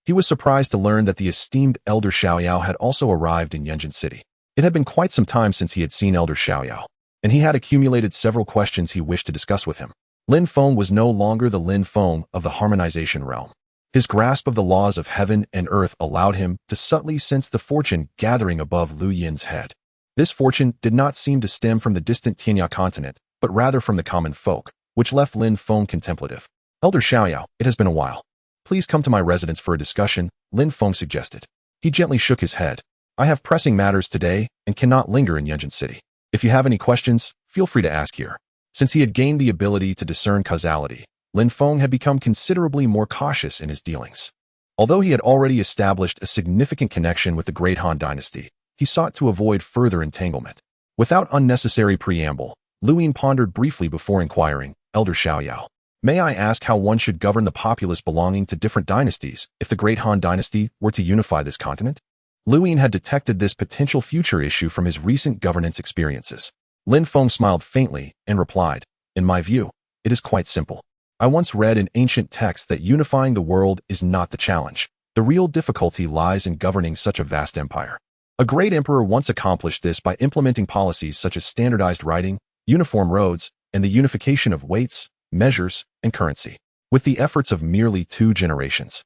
A: he was surprised to learn that the esteemed Elder Xiaoyao had also arrived in Yunjin City. It had been quite some time since he had seen Elder Xiaoyao, and he had accumulated several questions he wished to discuss with him. Lin Feng was no longer the Lin Feng of the harmonization realm. His grasp of the laws of heaven and earth allowed him to subtly sense the fortune gathering above Lu Yin's head. This fortune did not seem to stem from the distant Tianya continent, but rather from the common folk, which left Lin Feng contemplative. Elder Xiaoyao, it has been a while. Please come to my residence for a discussion, Lin Feng suggested. He gently shook his head. I have pressing matters today and cannot linger in Yunjin City. If you have any questions, feel free to ask here. Since he had gained the ability to discern causality, Lin Feng had become considerably more cautious in his dealings. Although he had already established a significant connection with the Great Han Dynasty, he sought to avoid further entanglement. Without unnecessary preamble, Lu Yin pondered briefly before inquiring, Elder Xiaoyao, may I ask how one should govern the populace belonging to different dynasties if the Great Han Dynasty were to unify this continent? Lu Yin had detected this potential future issue from his recent governance experiences. Lin Feng smiled faintly and replied, in my view, it is quite simple. I once read in ancient texts that unifying the world is not the challenge. The real difficulty lies in governing such a vast empire. A great emperor once accomplished this by implementing policies such as standardized writing, uniform roads, and the unification of weights, measures, and currency. With the efforts of merely 2 generations,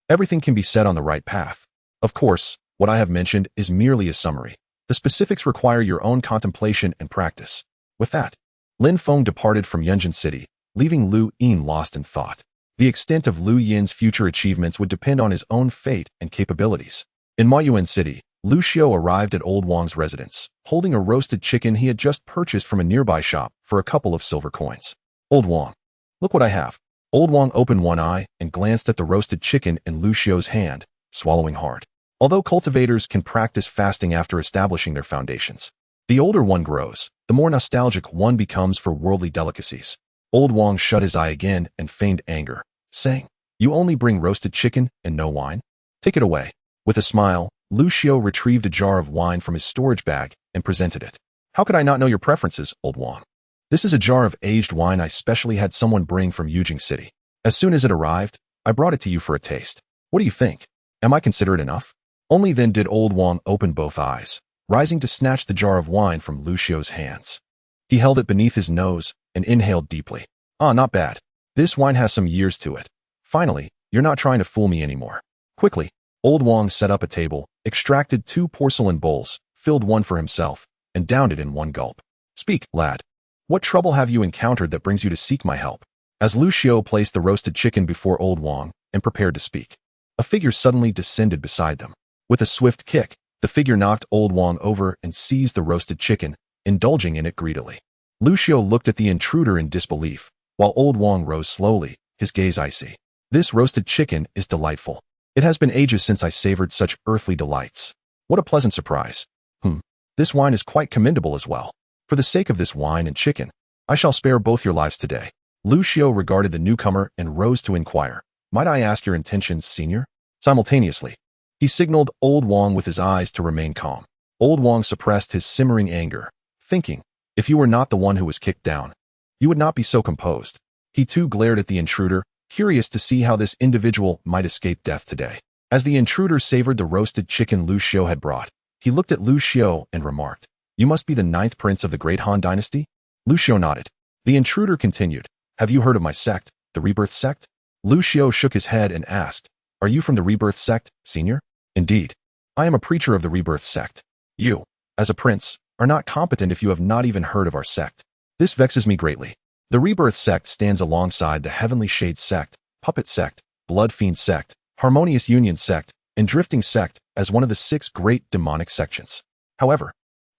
A: everything can be set on the right path. Of course, what I have mentioned is merely a summary. The specifics require your own contemplation and practice. With that, Lin Feng departed from Yunjin City, leaving Lu Yin lost in thought. The extent of Lu Yin's future achievements would depend on his own fate and capabilities. In Maiyuan City, Lu Xiao arrived at Old Wang's residence, holding a roasted chicken he had just purchased from a nearby shop for a couple of silver coins. Old Wang, look what I have. Old Wang opened one eye and glanced at the roasted chicken in Lu Xiao's hand, swallowing hard. Although cultivators can practice fasting after establishing their foundations, the older one grows, the more nostalgic one becomes for worldly delicacies. Old Wang shut his eye again and feigned anger, saying, you only bring roasted chicken and no wine? Take it away. With a smile, Lu Xiao retrieved a jar of wine from his storage bag and presented it. How could I not know your preferences, Old Wang? This is a jar of aged wine I specially had someone bring from Yujing City. As soon as it arrived, I brought it to you for a taste. What do you think? Am I considerate enough? Only then did Old Wang open both eyes, rising to snatch the jar of wine from Lu Xiao's hands. He held it beneath his nose and inhaled deeply. Ah, not bad. This wine has some years to it. Finally, you're not trying to fool me anymore. Quickly, Old Wang set up a table, extracted 2 porcelain bowls, filled one for himself, and downed it in one gulp. Speak, lad. What trouble have you encountered that brings you to seek my help? As Lu Xiao placed the roasted chicken before Old Wang and prepared to speak, a figure suddenly descended beside them. With a swift kick, the figure knocked Old Wang over and seized the roasted chicken, indulging in it greedily. Lu Xiao looked at the intruder in disbelief, while Old Wang rose slowly, his gaze icy. This roasted chicken is delightful. It has been ages since I savored such earthly delights. What a pleasant surprise. This wine is quite commendable as well. For the sake of this wine and chicken, I shall spare both your lives today. Lu Xiao regarded the newcomer and rose to inquire, might I ask your intentions, senior? Simultaneously, he signaled Old Wang with his eyes to remain calm. Old Wang suppressed his simmering anger, thinking, if you were not the one who was kicked down, you would not be so composed. He too glared at the intruder, curious to see how this individual might escape death today. As the intruder savored the roasted chicken Lu Xiao had brought, he looked at Lu Xiao and remarked, you must be the 9th prince of the Great Han Dynasty? Lu Xiao nodded. The intruder continued, have you heard of my sect, the Rebirth Sect? Lu Xiao shook his head and asked, are you from the Rebirth Sect, senior? Indeed. I am a preacher of the Rebirth Sect. You, as a prince, are not competent if you have not even heard of our sect. This vexes me greatly. The Rebirth Sect stands alongside the Heavenly Shade Sect, Puppet Sect, Blood Fiend Sect, Harmonious Union Sect, and Drifting Sect as one of the 6 great demonic sections. However,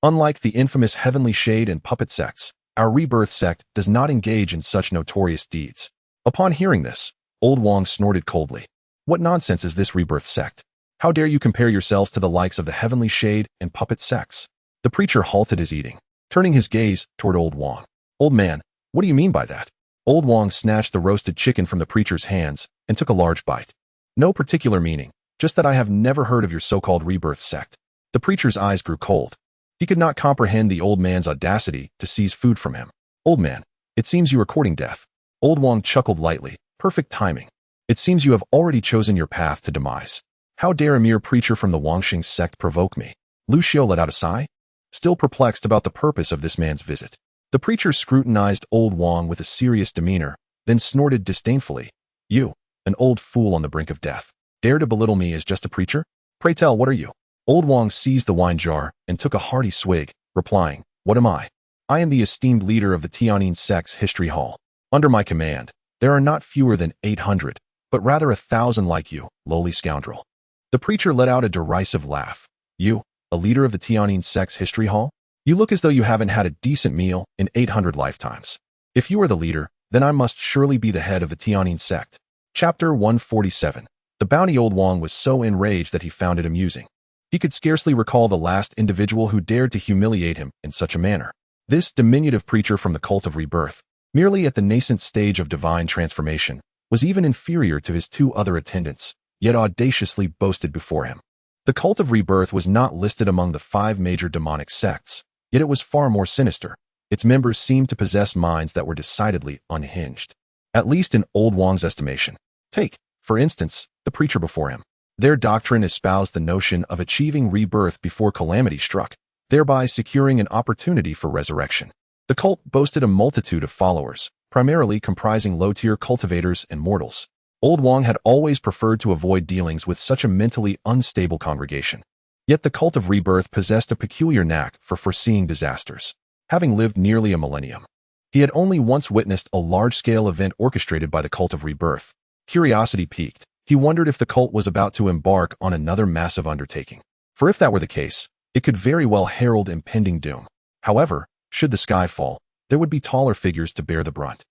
A: unlike the infamous Heavenly Shade and Puppet Sects, our Rebirth Sect does not engage in such notorious deeds. Upon hearing this, Old Wang snorted coldly. What nonsense is this Rebirth Sect? How dare you compare yourselves to the likes of the Heavenly Shade and Puppet Sects? The preacher halted his eating, turning his gaze toward Old Wang. Old man, what do you mean by that? Old Wang snatched the roasted chicken from the preacher's hands and took a large bite. No particular meaning, just that I have never heard of your so-called Rebirth Sect. The preacher's eyes grew cold. He could not comprehend the old man's audacity to seize food from him. Old man, it seems you are courting death. Old Wang chuckled lightly. Perfect timing. It seems you have already chosen your path to demise. How dare a mere preacher from the Wangxing sect provoke me? Lu Xiao let out a sigh, still perplexed about the purpose of this man's visit. The preacher scrutinized old Wang with a serious demeanor, then snorted disdainfully. You, an old fool on the brink of death, dare to belittle me as just a preacher? Pray tell, what are you? Old Wang seized the wine jar and took a hearty swig, replying, What am I? I am the esteemed leader of the Tianyin sect's history hall. Under my command, there are not fewer than 800, but rather 1,000 like you, lowly scoundrel. The preacher let out a derisive laugh. You, a leader of the Tianyin sect's history hall? You look as though you haven't had a decent meal in 800 lifetimes. If you are the leader, then I must surely be the head of the Tianyin sect. Chapter 147. The bounty old Wang was so enraged that he found it amusing. He could scarcely recall the last individual who dared to humiliate him in such a manner. This diminutive preacher from the cult of rebirth, merely at the nascent stage of divine transformation, was even inferior to his two other attendants, yet audaciously boasted before him. The cult of rebirth was not listed among the 5 major demonic sects, yet it was far more sinister. Its members seemed to possess minds that were decidedly unhinged, at least in old Wang's estimation. Take, for instance, the preacher before him. Their doctrine espoused the notion of achieving rebirth before calamity struck, thereby securing an opportunity for resurrection. The cult boasted a multitude of followers, primarily comprising low-tier cultivators and mortals. Old Wang had always preferred to avoid dealings with such a mentally unstable congregation. Yet the cult of rebirth possessed a peculiar knack for foreseeing disasters. Having lived nearly a millennium, he had only once witnessed a large-scale event orchestrated by the cult of rebirth. Curiosity piqued. He wondered if the cult was about to embark on another massive undertaking. For if that were the case, it could very well herald impending doom. However, should the sky fall, there would be taller figures to bear the brunt.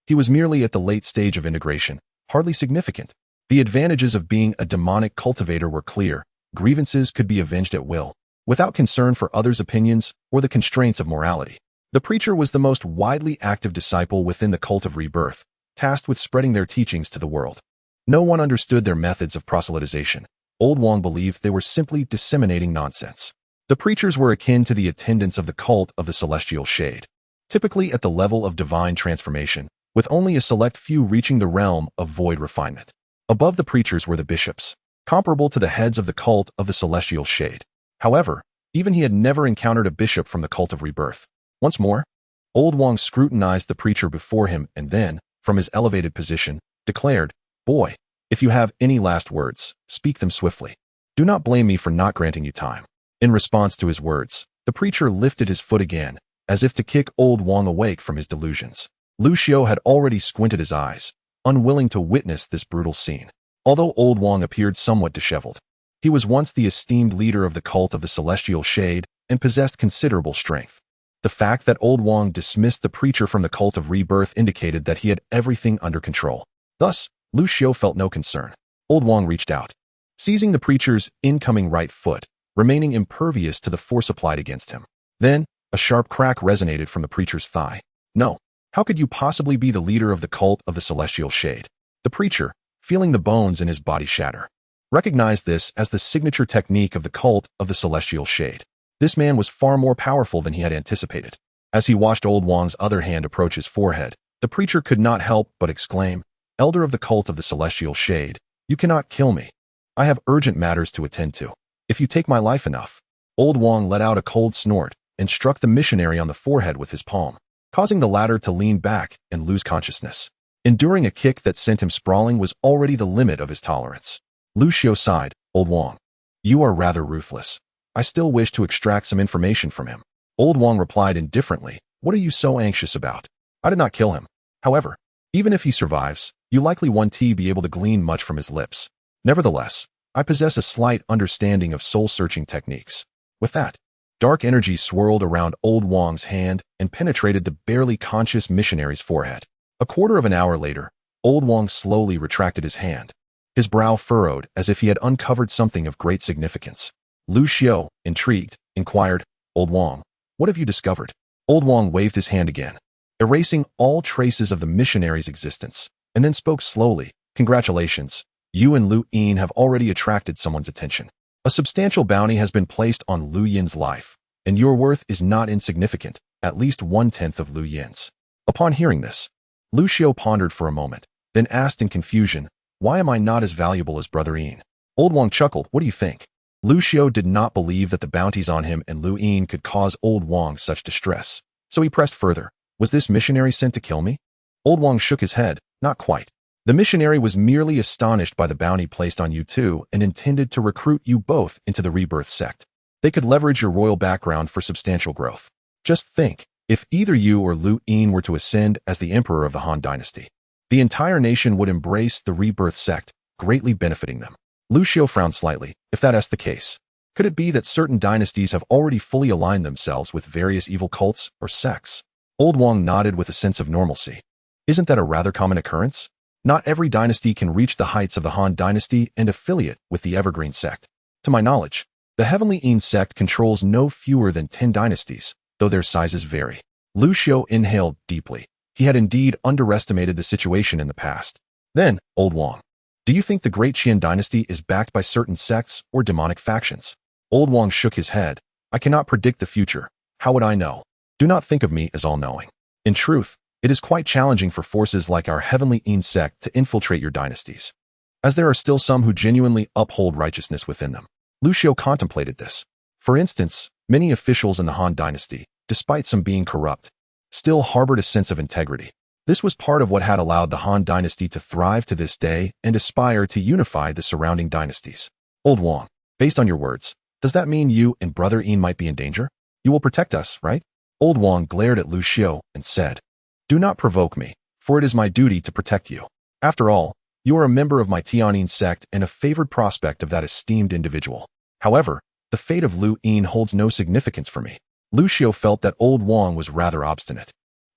A: He was merely at the late stage of integration, hardly significant. The advantages of being a demonic cultivator were clear. Grievances could be avenged at will, without concern for others' opinions or the constraints of morality. The preacher was the most widely active disciple within the cult of rebirth, tasked with spreading their teachings to the world. No one understood their methods of proselytization. Old Wang believed they were simply disseminating nonsense. The preachers were akin to the attendants of the cult of the celestial shade, typically at the level of divine transformation, with only a select few reaching the realm of void refinement. Above the preachers were the bishops, comparable to the heads of the cult of the celestial shade. However, even he had never encountered a bishop from the cult of rebirth. Once more, old Wang scrutinized the preacher before him and then, from his elevated position, declared, Boy, if you have any last words, speak them swiftly. Do not blame me for not granting you time. In response to his words, the preacher lifted his foot again, as if to kick old Wang awake from his delusions. Lu Xiu had already squinted his eyes, unwilling to witness this brutal scene. Although old Wang appeared somewhat disheveled, he was once the esteemed leader of the cult of the celestial shade and possessed considerable strength. The fact that old Wang dismissed the preacher from the cult of rebirth indicated that he had everything under control. Thus, Lu Xiu felt no concern. Old Wang reached out, seizing the preacher's incoming right foot, remaining impervious to the force applied against him. Then, a sharp crack resonated from the preacher's thigh. No, how could you possibly be the leader of the cult of the celestial shade? The preacher, feeling the bones in his body shatter, recognized this as the signature technique of the cult of the celestial shade. This man was far more powerful than he had anticipated. As he watched old Wang's other hand approach his forehead, the preacher could not help but exclaim, Elder of the cult of the celestial shade, you cannot kill me. I have urgent matters to attend to. If you take my life enough. Old Wang let out a cold snort and struck the missionary on the forehead with his palm, causing the latter to lean back and lose consciousness. Enduring a kick that sent him sprawling was already the limit of his tolerance. Lu Xiu sighed, Old Wang, you are rather ruthless. I still wish to extract some information from him. Old Wang replied indifferently, What are you so anxious about? I did not kill him. However, even if he survives, you likely won't be able to glean much from his lips. Nevertheless, I possess a slight understanding of soul-searching techniques. With that, dark energy swirled around old Wang's hand and penetrated the barely conscious missionary's forehead. A quarter of an hour later, old Wang slowly retracted his hand. His brow furrowed as if he had uncovered something of great significance. Lu Xiu, intrigued, inquired, Old Wang, what have you discovered? Old Wang waved his hand again, erasing all traces of the missionary's existence, and then spoke slowly, Congratulations, you and Lu Yin have already attracted someone's attention. A substantial bounty has been placed on Lu Yin's life, and your worth is not insignificant, at least 1/10 of Lu Yin's. Upon hearing this, Lu Xiu pondered for a moment, then asked in confusion, Why am I not as valuable as Brother Yin? Old Wang chuckled, What do you think? Lu Xiu did not believe that the bounties on him and Lu Yin could cause old Wang such distress, so he pressed further, Was this missionary sent to kill me? Old Wang shook his head. Not quite. The missionary was merely astonished by the bounty placed on you two and intended to recruit you both into the rebirth sect. They could leverage your royal background for substantial growth. Just think, if either you or Lu Yin were to ascend as the emperor of the Han dynasty, the entire nation would embrace the rebirth sect, greatly benefiting them. Lu Xiu frowned slightly. If that's the case, could it be that certain dynasties have already fully aligned themselves with various evil cults or sects? Old Wang nodded with a sense of normalcy. Isn't that a rather common occurrence? Not every dynasty can reach the heights of the Han dynasty and affiliate with the Evergreen sect. To my knowledge, the Heavenly Yin sect controls no fewer than 10 dynasties, though their sizes vary. Lu Xiu inhaled deeply. He had indeed underestimated the situation in the past. Then, Old Wang, do you think the Great Qian dynasty is backed by certain sects or demonic factions? Old Wang shook his head. I cannot predict the future. How would I know? Do not think of me as all-knowing. In truth, it is quite challenging for forces like our Heavenly Yin sect to infiltrate your dynasties, as there are still some who genuinely uphold righteousness within them. Lu Xiu contemplated this. For instance, many officials in the Han dynasty, despite some being corrupt, still harbored a sense of integrity. This was part of what had allowed the Han dynasty to thrive to this day and aspire to unify the surrounding dynasties. Old Wang, based on your words, does that mean you and Brother Yin might be in danger? You will protect us, right? Old Wang glared at Lu Xiu and said, do not provoke me, for it is my duty to protect you. After all, you are a member of my Tianyin sect and a favored prospect of that esteemed individual. However, the fate of Lu Yin holds no significance for me. Lu Xiu felt that Old Wang was rather obstinate,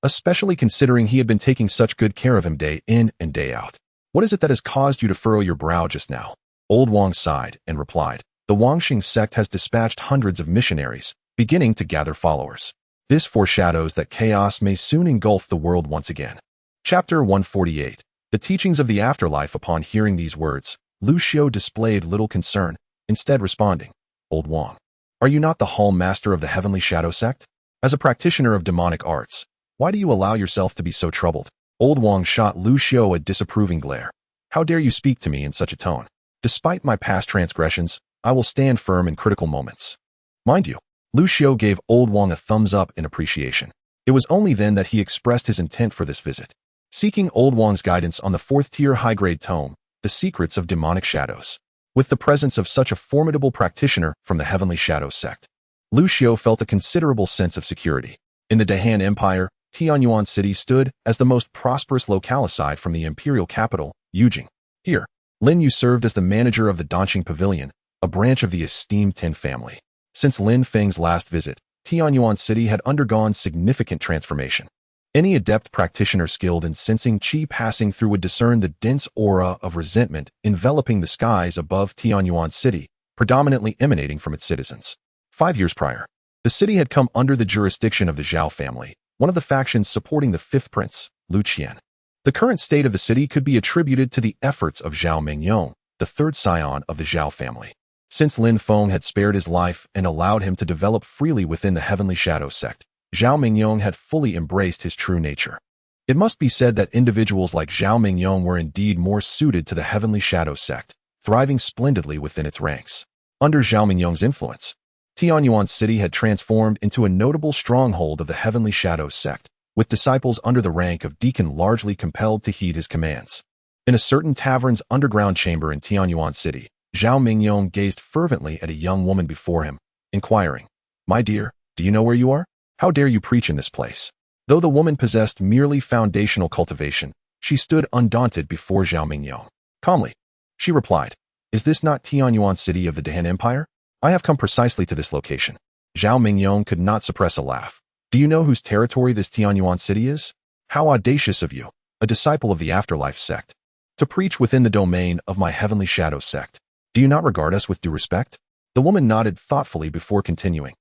A: especially considering he had been taking such good care of him day in and day out. What is it that has caused you to furrow your brow just now? Old Wang sighed and replied, the Wangxing sect has dispatched hundreds of missionaries, beginning to gather followers. This foreshadows that chaos may soon engulf the world once again. Chapter 148. The teachings of the afterlife. Upon hearing these words, Lu Xiu displayed little concern, instead responding, Old Wang, are you not the hall master of the Heavenly Shadow sect? As a practitioner of demonic arts, why do you allow yourself to be so troubled? Old Wang shot Lu Xiu a disapproving glare. How dare you speak to me in such a tone? Despite my past transgressions, I will stand firm in critical moments. Mind you, Lu Xiu gave Old Wang a thumbs up in appreciation. It was only then that he expressed his intent for this visit. Seeking Old Wang's guidance on the 4th-tier high-grade tome, The Secrets of Demonic Shadows. With the presence of such a formidable practitioner from the Heavenly Shadow sect, Lu Xiu felt a considerable sense of security. In the Dahan Empire, Tianyuan City stood as the most prosperous locale aside from the imperial capital, Yujing. Here, Lin Yu served as the manager of the Danqing Pavilion, a branch of the esteemed Tin family. Since Lin Feng's last visit, Tianyuan City had undergone significant transformation. Any adept practitioner skilled in sensing qi passing through would discern the dense aura of resentment enveloping the skies above Tianyuan City, predominantly emanating from its citizens. 5 years prior, the city had come under the jurisdiction of the Zhao family, one of the factions supporting the 5th prince, Lu Qian. The current state of the city could be attributed to the efforts of Zhao Mingyong, the 3rd scion of the Zhao family. Since Lin Feng had spared his life and allowed him to develop freely within the Heavenly Shadow sect, Zhao Mingyong had fully embraced his true nature. It must be said that individuals like Zhao Mingyong were indeed more suited to the Heavenly Shadow sect, thriving splendidly within its ranks. Under Zhao Mingyong's influence, Tianyuan City had transformed into a notable stronghold of the Heavenly Shadow sect, with disciples under the rank of deacon largely compelled to heed his commands. In a certain tavern's underground chamber in Tianyuan City, Zhao Mingyong gazed fervently at a young woman before him, inquiring, "My dear, do you know where you are? How dare you preach in this place?" Though the woman possessed merely foundational cultivation, she stood undaunted before Zhao Mingyong. Calmly, she replied, "Is this not Tianyuan City of the Dahan Empire? I have come precisely to this location." Zhao Mingyong could not suppress a laugh. "Do you know whose territory this Tianyuan City is? How audacious of you, a disciple of the Afterlife sect, to preach within the domain of my Heavenly Shadow sect. Do you not regard us with due respect?" The woman nodded thoughtfully before continuing.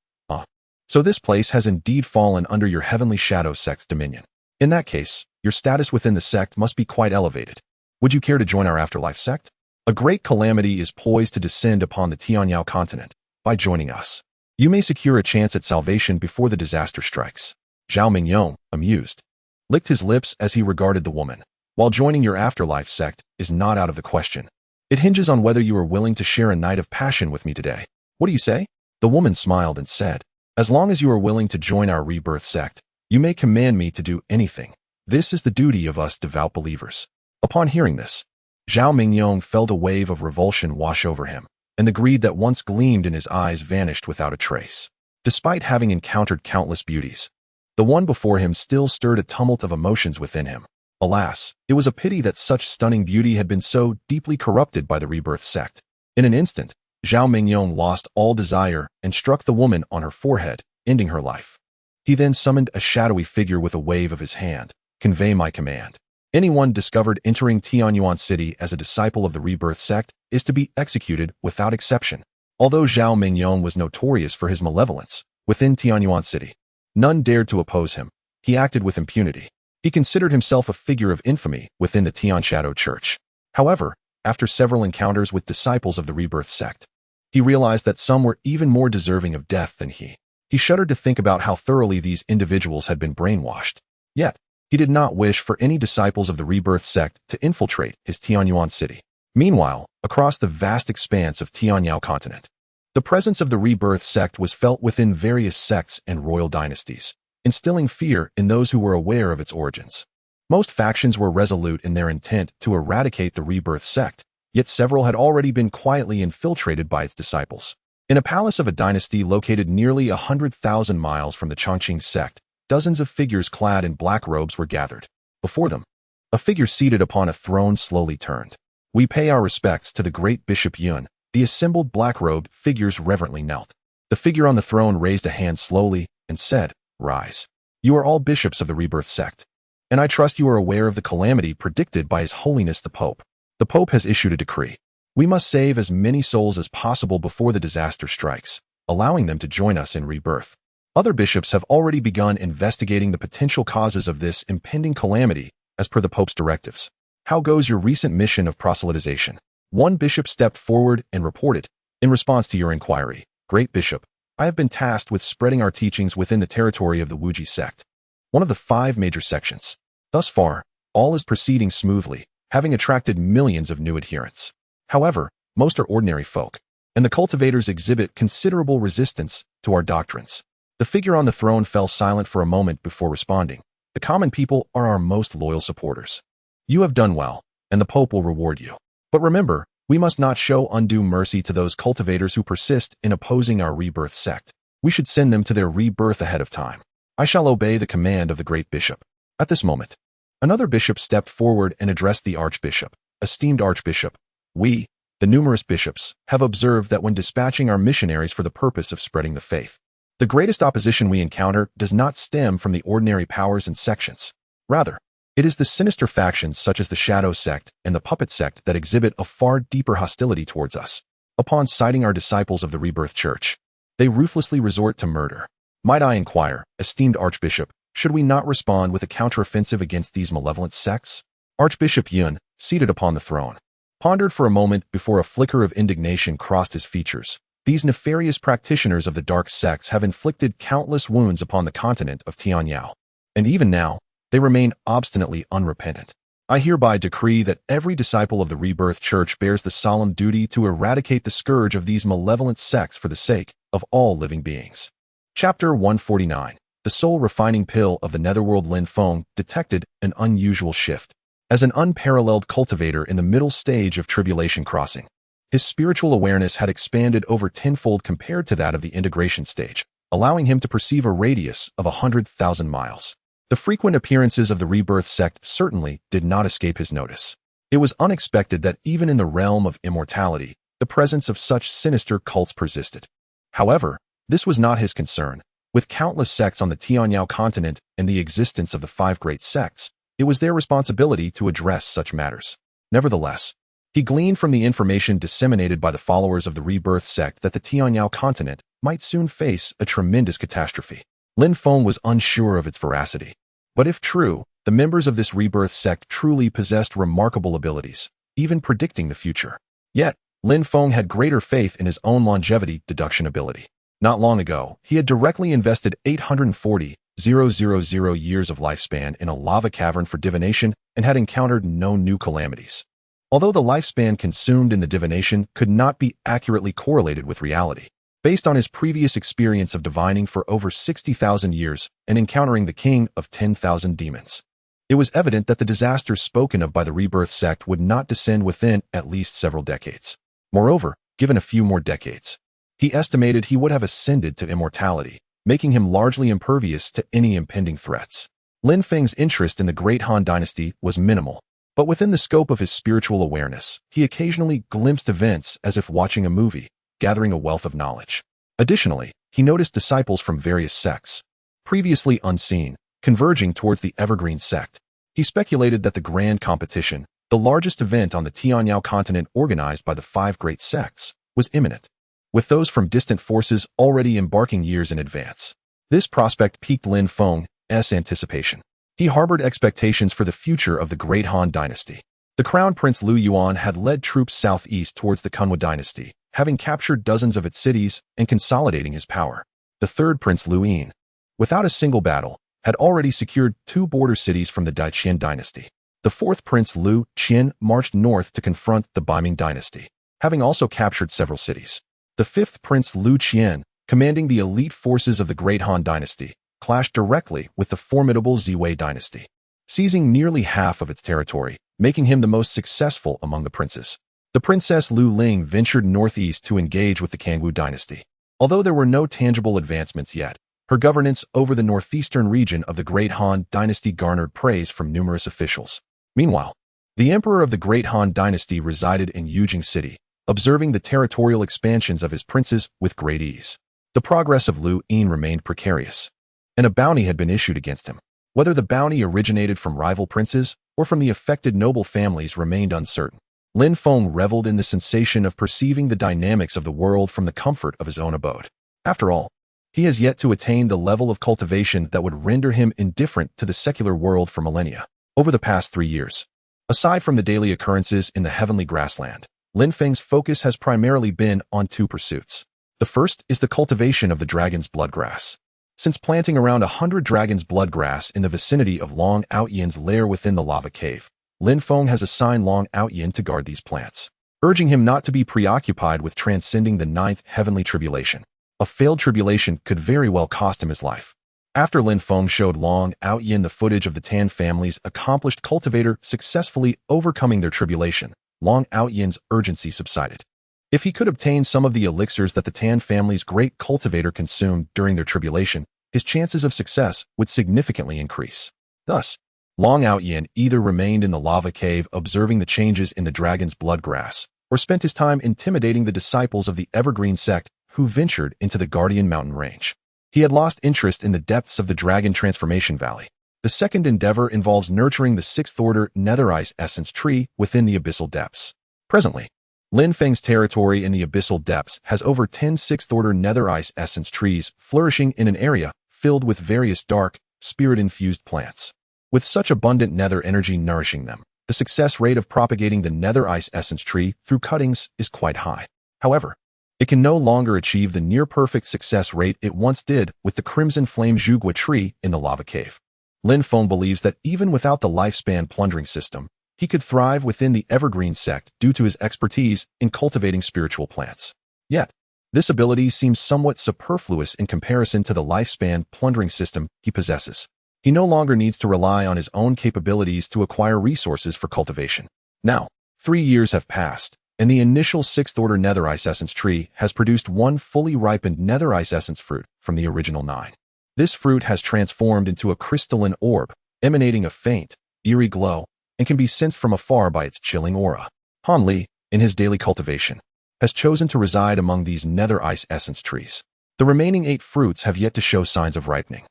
A: So this place has indeed fallen under your Heavenly Shadow sect's dominion. In that case, your status within the sect must be quite elevated. Would you care to join our Afterlife sect? A great calamity is poised to descend upon the Tianyao continent. By joining us, you may secure a chance at salvation before the disaster strikes. Zhao Mingyong, amused, licked his lips as he regarded the woman. While joining your Afterlife sect is not out of the question, it hinges on whether you are willing to share a night of passion with me today. What do you say? The woman smiled and said, "As long as you are willing to join our rebirth sect, You may command me to do anything. This is the duty of us devout believers." Upon hearing this, Zhao Mingyong felt a wave of revulsion wash over him, and the greed that once gleamed in his eyes vanished without a trace. Despite having encountered countless beauties, the one before him still stirred a tumult of emotions within him. Alas, it was a pity that such stunning beauty had been so deeply corrupted by the rebirth sect. In an instant, Zhao Mingyong lost all desire and struck the woman on her forehead, ending her life. He then summoned a shadowy figure with a wave of his hand. "Convey my command. Anyone discovered entering Tianyuan City as a disciple of the rebirth sect is to be executed without exception." Although Zhao Mingyong was notorious for his malevolence within Tianyuan City, none dared to oppose him. He acted with impunity. He considered himself a figure of infamy within the Tian Shadow Church. However, after several encounters with disciples of the rebirth sect, he realized that some were even more deserving of death than he. He shuddered to think about how thoroughly these individuals had been brainwashed. Yet, he did not wish for any disciples of the rebirth sect to infiltrate his Tianyuan city. Meanwhile, across the vast expanse of Tianyao continent, the presence of the rebirth sect was felt within various sects and royal dynasties, instilling fear in those who were aware of its origins. Most factions were resolute in their intent to eradicate the rebirth sect, yet several had already been quietly infiltrated by its disciples. In a palace of a dynasty located nearly 100,000 miles from the Chongqing sect, dozens of figures clad in black robes were gathered. Before them, a figure seated upon a throne slowly turned. "We pay our respects to the great Bishop Yun." The assembled black-robed figures reverently knelt. The figure on the throne raised a hand slowly and said, "Rise. You are all bishops of the rebirth sect, and I trust you are aware of the calamity predicted by His Holiness the Pope. The Pope has issued a decree. We must save as many souls as possible before the disaster strikes, allowing them to join us in rebirth. Other bishops have already begun investigating the potential causes of this impending calamity as per the Pope's directives. How goes your recent mission of proselytization?" One bishop stepped forward and reported, "In response to your inquiry, Great Bishop, I have been tasked with spreading our teachings within the territory of the Wuji sect, one of the 5 major sections. Thus far, all is proceeding smoothly, having attracted millions of new adherents. However, most are ordinary folk, and the cultivators exhibit considerable resistance to our doctrines." The figure on the throne fell silent for a moment before responding. "The common people are our most loyal supporters. You have done well, and the Pope will reward you. But remember, we must not show undue mercy to those cultivators who persist in opposing our rebirth sect. We should send them to their rebirth ahead of time. I shall obey the command of the great bishop." At this moment, another bishop stepped forward and addressed the archbishop. "Esteemed archbishop, we, the numerous bishops, have observed that when dispatching our missionaries for the purpose of spreading the faith, the greatest opposition we encounter does not stem from the ordinary powers and sections. Rather, it is the sinister factions such as the Shadow Sect and the Puppet Sect that exhibit a far deeper hostility towards us. Upon sighting our disciples of the Rebirth Church, they ruthlessly resort to murder. Might I inquire, esteemed Archbishop, should we not respond with a counteroffensive against these malevolent sects?" Archbishop Yun, seated upon the throne, pondered for a moment before a flicker of indignation crossed his features. These nefarious practitioners of the dark sects have inflicted countless wounds upon the continent of Tianyao, and even now, they remain obstinately unrepentant. I hereby decree that every disciple of the Rebirth Church bears the solemn duty to eradicate the scourge of these malevolent sects for the sake of all living beings. Chapter 149. The soul-refining pill of the netherworld. Lin Feng detected an unusual shift. As an unparalleled cultivator in the middle stage of tribulation crossing, his spiritual awareness had expanded over tenfold compared to that of the integration stage, allowing him to perceive a radius of 100,000 miles. The frequent appearances of the Rebirth sect certainly did not escape his notice. It was unexpected that even in the realm of immortality, the presence of such sinister cults persisted. However, this was not his concern. With countless sects on the Tianyao continent and the existence of the 5 great sects, it was their responsibility to address such matters. Nevertheless, he gleaned from the information disseminated by the followers of the Rebirth sect that the Tianyao continent might soon face a tremendous catastrophe. Lin Feng was unsure of its veracity. But if true, the members of this Rebirth sect truly possessed remarkable abilities, even predicting the future. Yet, Lin Feng had greater faith in his own longevity deduction ability. Not long ago, he had directly invested 840,000 years of lifespan in a lava cavern for divination and had encountered no new calamities. Although the lifespan consumed in the divination could not be accurately correlated with reality, Based on his previous experience of divining for over 60,000 years and encountering the king of 10,000 demons, it was evident that the disasters spoken of by the Rebirth sect would not descend within at least several decades. Moreover, given a few more decades, he estimated he would have ascended to immortality, making him largely impervious to any impending threats. Lin Feng's interest in the Great Han Dynasty was minimal, but within the scope of his spiritual awareness, he occasionally glimpsed events as if watching a movie, gathering a wealth of knowledge. Additionally, he noticed disciples from various sects, previously unseen, converging towards the Evergreen sect. He speculated that the Grand Competition, the largest event on the Tianyao continent organized by the 5 great sects, was imminent, with those from distant forces already embarking years in advance. This prospect piqued Lin Feng's anticipation. He harbored expectations for the future of the Great Han Dynasty. The Crown Prince Liu Yuan had led troops southeast towards the Kunwa Dynasty, having captured dozens of its cities and consolidating his power. The third Prince Liu Yin, without a single battle, had already secured 2 border cities from the Daiqian Dynasty. The fourth Prince Liu Qian marched north to confront the Baiming Dynasty, having also captured several cities. The fifth Prince Liu Qian, commanding the elite forces of the Great Han Dynasty, clashed directly with the formidable Ziwei Dynasty, seizing nearly half of its territory, making him the most successful among the princes. The Princess Lu Ling ventured northeast to engage with the Kangwu Dynasty. Although there were no tangible advancements yet, her governance over the northeastern region of the Great Han Dynasty garnered praise from numerous officials. Meanwhile, the emperor of the Great Han Dynasty resided in Yujing City, observing the territorial expansions of his princes with great ease. The progress of Liu Yin remained precarious, and a bounty had been issued against him. Whether the bounty originated from rival princes or from the affected noble families remained uncertain. Lin Feng reveled in the sensation of perceiving the dynamics of the world from the comfort of his own abode. After all, he has yet to attain the level of cultivation that would render him indifferent to the secular world for millennia. Over the past 3 years, aside from the daily occurrences in the heavenly grassland, Lin Feng's focus has primarily been on 2 pursuits. The first is the cultivation of the dragon's bloodgrass. Since planting around 100 dragon's bloodgrass in the vicinity of Long Outyin's lair within the lava cave, Lin Feng has assigned Long Outyin to guard these plants, urging him not to be preoccupied with transcending the 9th heavenly tribulation. A failed tribulation could very well cost him his life. After Lin Feng showed Long Outyin the footage of the Tan family's accomplished cultivator successfully overcoming their tribulation, Long Outyen's urgency subsided. If he could obtain some of the elixirs that the Tan family's great cultivator consumed during their tribulation, his chances of success would significantly increase. Thus, Long Outyin either remained in the lava cave observing the changes in the dragon's bloodgrass, or spent his time intimidating the disciples of the Evergreen sect who ventured into the Guardian Mountain range. He had lost interest in the depths of the Dragon Transformation Valley. The second endeavor involves nurturing the 6th-order nether ice essence tree within the abyssal depths. Presently, Lin Feng's territory in the abyssal depths has over 10 6th-order nether ice essence trees flourishing in an area filled with various dark, spirit-infused plants. With such abundant nether energy nourishing them, the success rate of propagating the nether ice essence tree through cuttings is quite high. However, it can no longer achieve the near-perfect success rate it once did with the Crimson Flame Zhugua tree in the lava cave. Lin Feng believes that even without the lifespan plundering system, he could thrive within the Evergreen sect due to his expertise in cultivating spiritual plants. Yet, this ability seems somewhat superfluous in comparison to the lifespan plundering system he possesses. He no longer needs to rely on his own capabilities to acquire resources for cultivation. Now, 3 years have passed, and the initial 6th-order nether ice essence tree has produced 1 fully ripened nether ice essence fruit from the original 9. This fruit has transformed into a crystalline orb, emanating a faint, eerie glow, and can be sensed from afar by its chilling aura. Han Li, in his daily cultivation, has chosen to reside among these nether ice essence trees. The remaining 8 fruits have yet to show signs of ripening.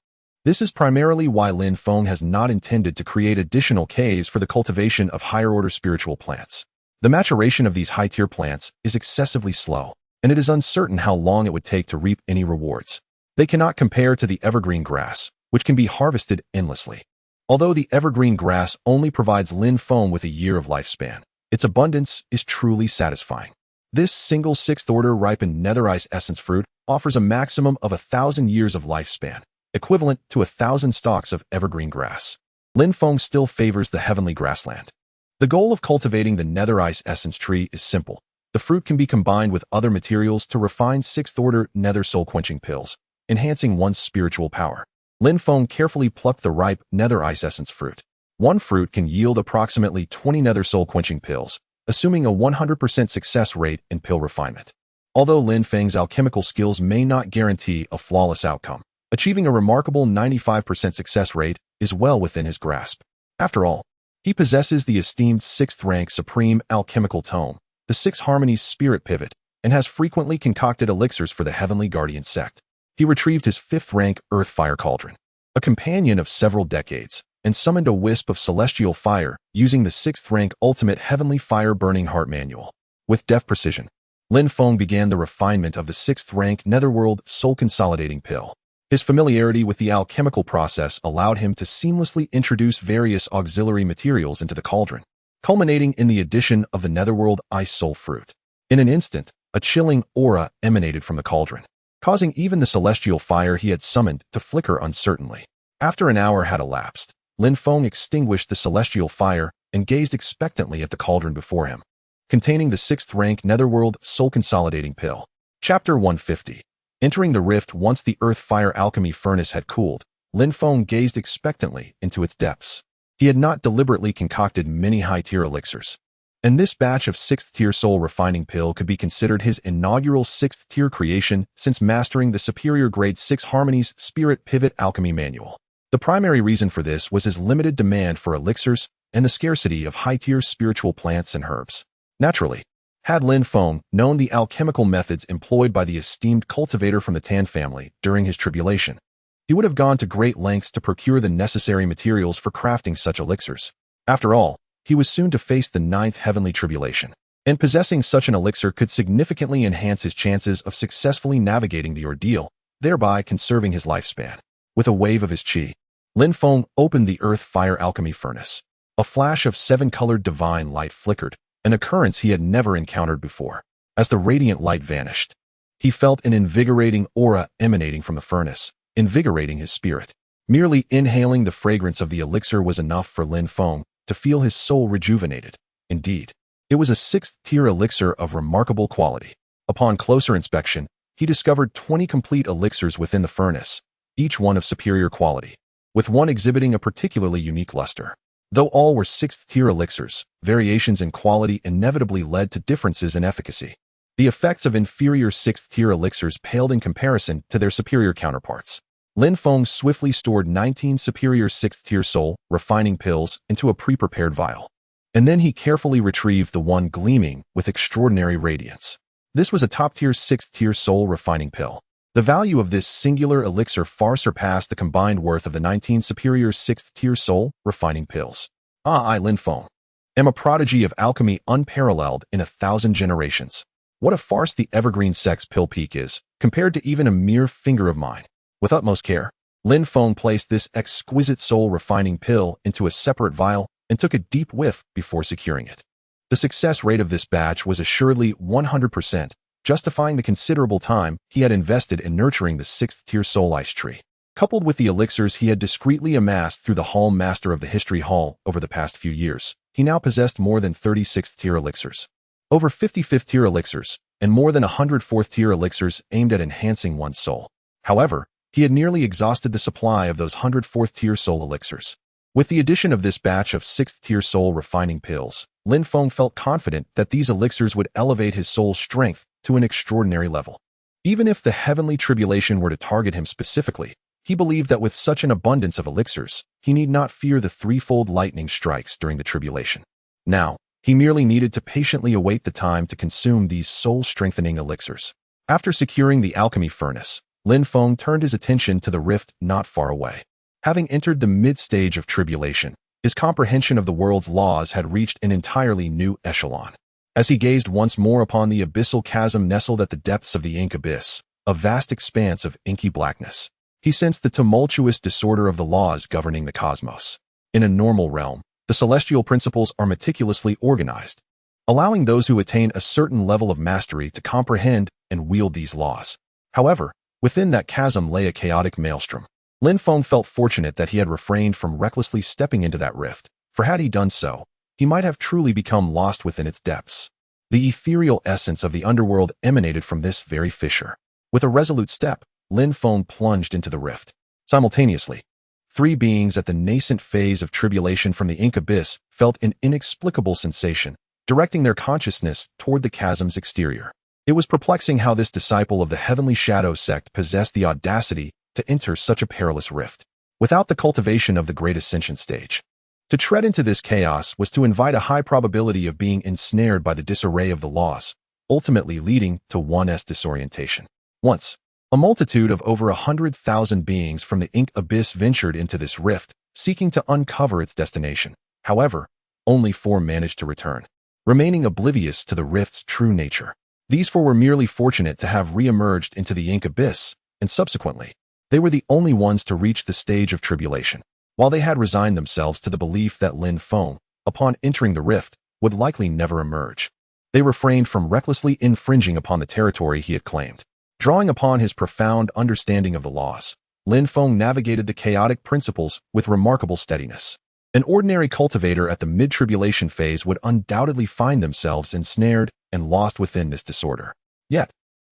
A: This is primarily why Lin Feng has not intended to create additional caves for the cultivation of higher-order spiritual plants. The maturation of these high-tier plants is excessively slow, and it is uncertain how long it would take to reap any rewards. They cannot compare to the evergreen grass, which can be harvested endlessly. Although the evergreen grass only provides Lin Feng with a year of lifespan, its abundance is truly satisfying. This single 6th-order ripened nether ice essence fruit offers a maximum of 1,000 years of lifespan, equivalent to 1,000 stalks of evergreen grass. Lin Feng still favors the heavenly grassland. The goal of cultivating the nether ice essence tree is simple: The fruit can be combined with other materials to refine sixth-order nether soul-quenching pills, enhancing one's spiritual power. Lin Feng carefully plucked the ripe nether ice essence fruit. One fruit can yield approximately 20 nether soul-quenching pills, assuming a 100% success rate in pill refinement. Although Lin Feng's alchemical skills may not guarantee a flawless outcome, achieving a remarkable 95% success rate is well within his grasp. After all, he possesses the esteemed 6th-rank Supreme Alchemical Tome, the 6 Harmonies Spirit Pivot, and has frequently concocted elixirs for the Heavenly Guardian sect. He retrieved his 5th-rank Earth Fire Cauldron, a companion of several decades, and summoned a wisp of celestial fire using the 6th-rank Ultimate Heavenly Fire Burning Heart Manual. With deft precision, Lin Feng began the refinement of the 6th-rank Netherworld Soul Consolidating Pill. His familiarity with the alchemical process allowed him to seamlessly introduce various auxiliary materials into the cauldron, culminating in the addition of the Netherworld Ice Soul Fruit. In an instant, a chilling aura emanated from the cauldron, causing even the celestial fire he had summoned to flicker uncertainly. After an hour had elapsed, Lin Feng extinguished the celestial fire and gazed expectantly at the cauldron before him, containing the 6th-rank Netherworld Soul Consolidating Pill. Chapter 150. Entering the rift once the Earth Fire Alchemy Furnace had cooled, Lin Feng gazed expectantly into its depths. He had not deliberately concocted many high-tier elixirs, and this batch of 6th-tier soul refining pill could be considered his inaugural 6th-tier creation since mastering the superior grade 6 Harmonies Spirit Pivot Alchemy Manual. The primary reason for this was his limited demand for elixirs and the scarcity of high-tier spiritual plants and herbs. Naturally, had Lin Feng known the alchemical methods employed by the esteemed cultivator from the Tan family during his tribulation, he would have gone to great lengths to procure the necessary materials for crafting such elixirs. After all, he was soon to face the 9th heavenly tribulation, and possessing such an elixir could significantly enhance his chances of successfully navigating the ordeal, thereby conserving his lifespan. With a wave of his qi, Lin Feng opened the Earth Fire Alchemy Furnace. A flash of 7-colored divine light flickered, an occurrence he had never encountered before. As the radiant light vanished, he felt an invigorating aura emanating from the furnace, invigorating his spirit. Merely inhaling the fragrance of the elixir was enough for Lin Feng to feel his soul rejuvenated. Indeed, it was a 6th-tier elixir of remarkable quality. Upon closer inspection, he discovered 20 complete elixirs within the furnace, each one of superior quality, with one exhibiting a particularly unique luster. Though all were 6th-tier elixirs, variations in quality inevitably led to differences in efficacy. The effects of inferior 6th-tier elixirs paled in comparison to their superior counterparts. Lin Feng swiftly stored 19 superior 6th-tier soul refining pills into a pre-prepared vial, and then he carefully retrieved the one gleaming with extraordinary radiance. This was a top-tier 6th-tier soul refining pill. The value of this singular elixir far surpassed the combined worth of the 19 superior 6th-tier soul refining pills. I, Lin Feng, am a prodigy of alchemy unparalleled in 1,000 generations. What a farce the Evergreen Sect's pill peak is, compared to even a mere finger of mine. With utmost care, Lin Feng placed this exquisite soul refining pill into a separate vial and took a deep whiff before securing it. The success rate of this batch was assuredly 100%, justifying the considerable time he had invested in nurturing the 6th-tier soul ice tree. Coupled with the elixirs he had discreetly amassed through the Hall Master of the History Hall over the past few years, he now possessed more than 30 6th-tier elixirs, over 50 5th-tier elixirs, and more than 100 4th-tier elixirs aimed at enhancing one's soul. However, he had nearly exhausted the supply of those 100 4th-tier soul elixirs. With the addition of this batch of 6th-tier soul refining pills, Lin Feng felt confident that these elixirs would elevate his soul's strength to an extraordinary level. Even if the heavenly tribulation were to target him specifically, he believed that with such an abundance of elixirs, he need not fear the threefold lightning strikes during the tribulation. Now, he merely needed to patiently await the time to consume these soul-strengthening elixirs. After securing the alchemy furnace, Lin Feng turned his attention to the rift not far away. Having entered the mid-stage of tribulation, his comprehension of the world's laws had reached an entirely new echelon. As he gazed once more upon the abyssal chasm nestled at the depths of the ink abyss, a vast expanse of inky blackness, he sensed the tumultuous disorder of the laws governing the cosmos. In a normal realm, the celestial principles are meticulously organized, allowing those who attain a certain level of mastery to comprehend and wield these laws. However, within that chasm lay a chaotic maelstrom. Lin Feng felt fortunate that he had refrained from recklessly stepping into that rift, for had he done so, he might have truly become lost within its depths. The ethereal essence of the underworld emanated from this very fissure. With a resolute step, Lin Feng plunged into the rift. Simultaneously, three beings at the nascent phase of tribulation from the ink abyss felt an inexplicable sensation, directing their consciousness toward the chasm's exterior. It was perplexing how this disciple of the Heavenly Shadow sect possessed the audacity to enter such a perilous rift, without the cultivation of the Great Ascension stage. To tread into this chaos was to invite a high probability of being ensnared by the disarray of the laws, ultimately leading to one's disorientation. Once, a multitude of over 100,000 beings from the ink abyss ventured into this rift, seeking to uncover its destination. However, only 4 managed to return, remaining oblivious to the rift's true nature. These 4 were merely fortunate to have re-emerged into the ink abyss, and subsequently, they were the only ones to reach the stage of tribulation. While they had resigned themselves to the belief that Lin Feng, upon entering the rift, would likely never emerge, they refrained from recklessly infringing upon the territory he had claimed. Drawing upon his profound understanding of the laws, Lin Feng navigated the chaotic principles with remarkable steadiness. An ordinary cultivator at the mid-tribulation phase would undoubtedly find themselves ensnared and lost within this disorder. Yet,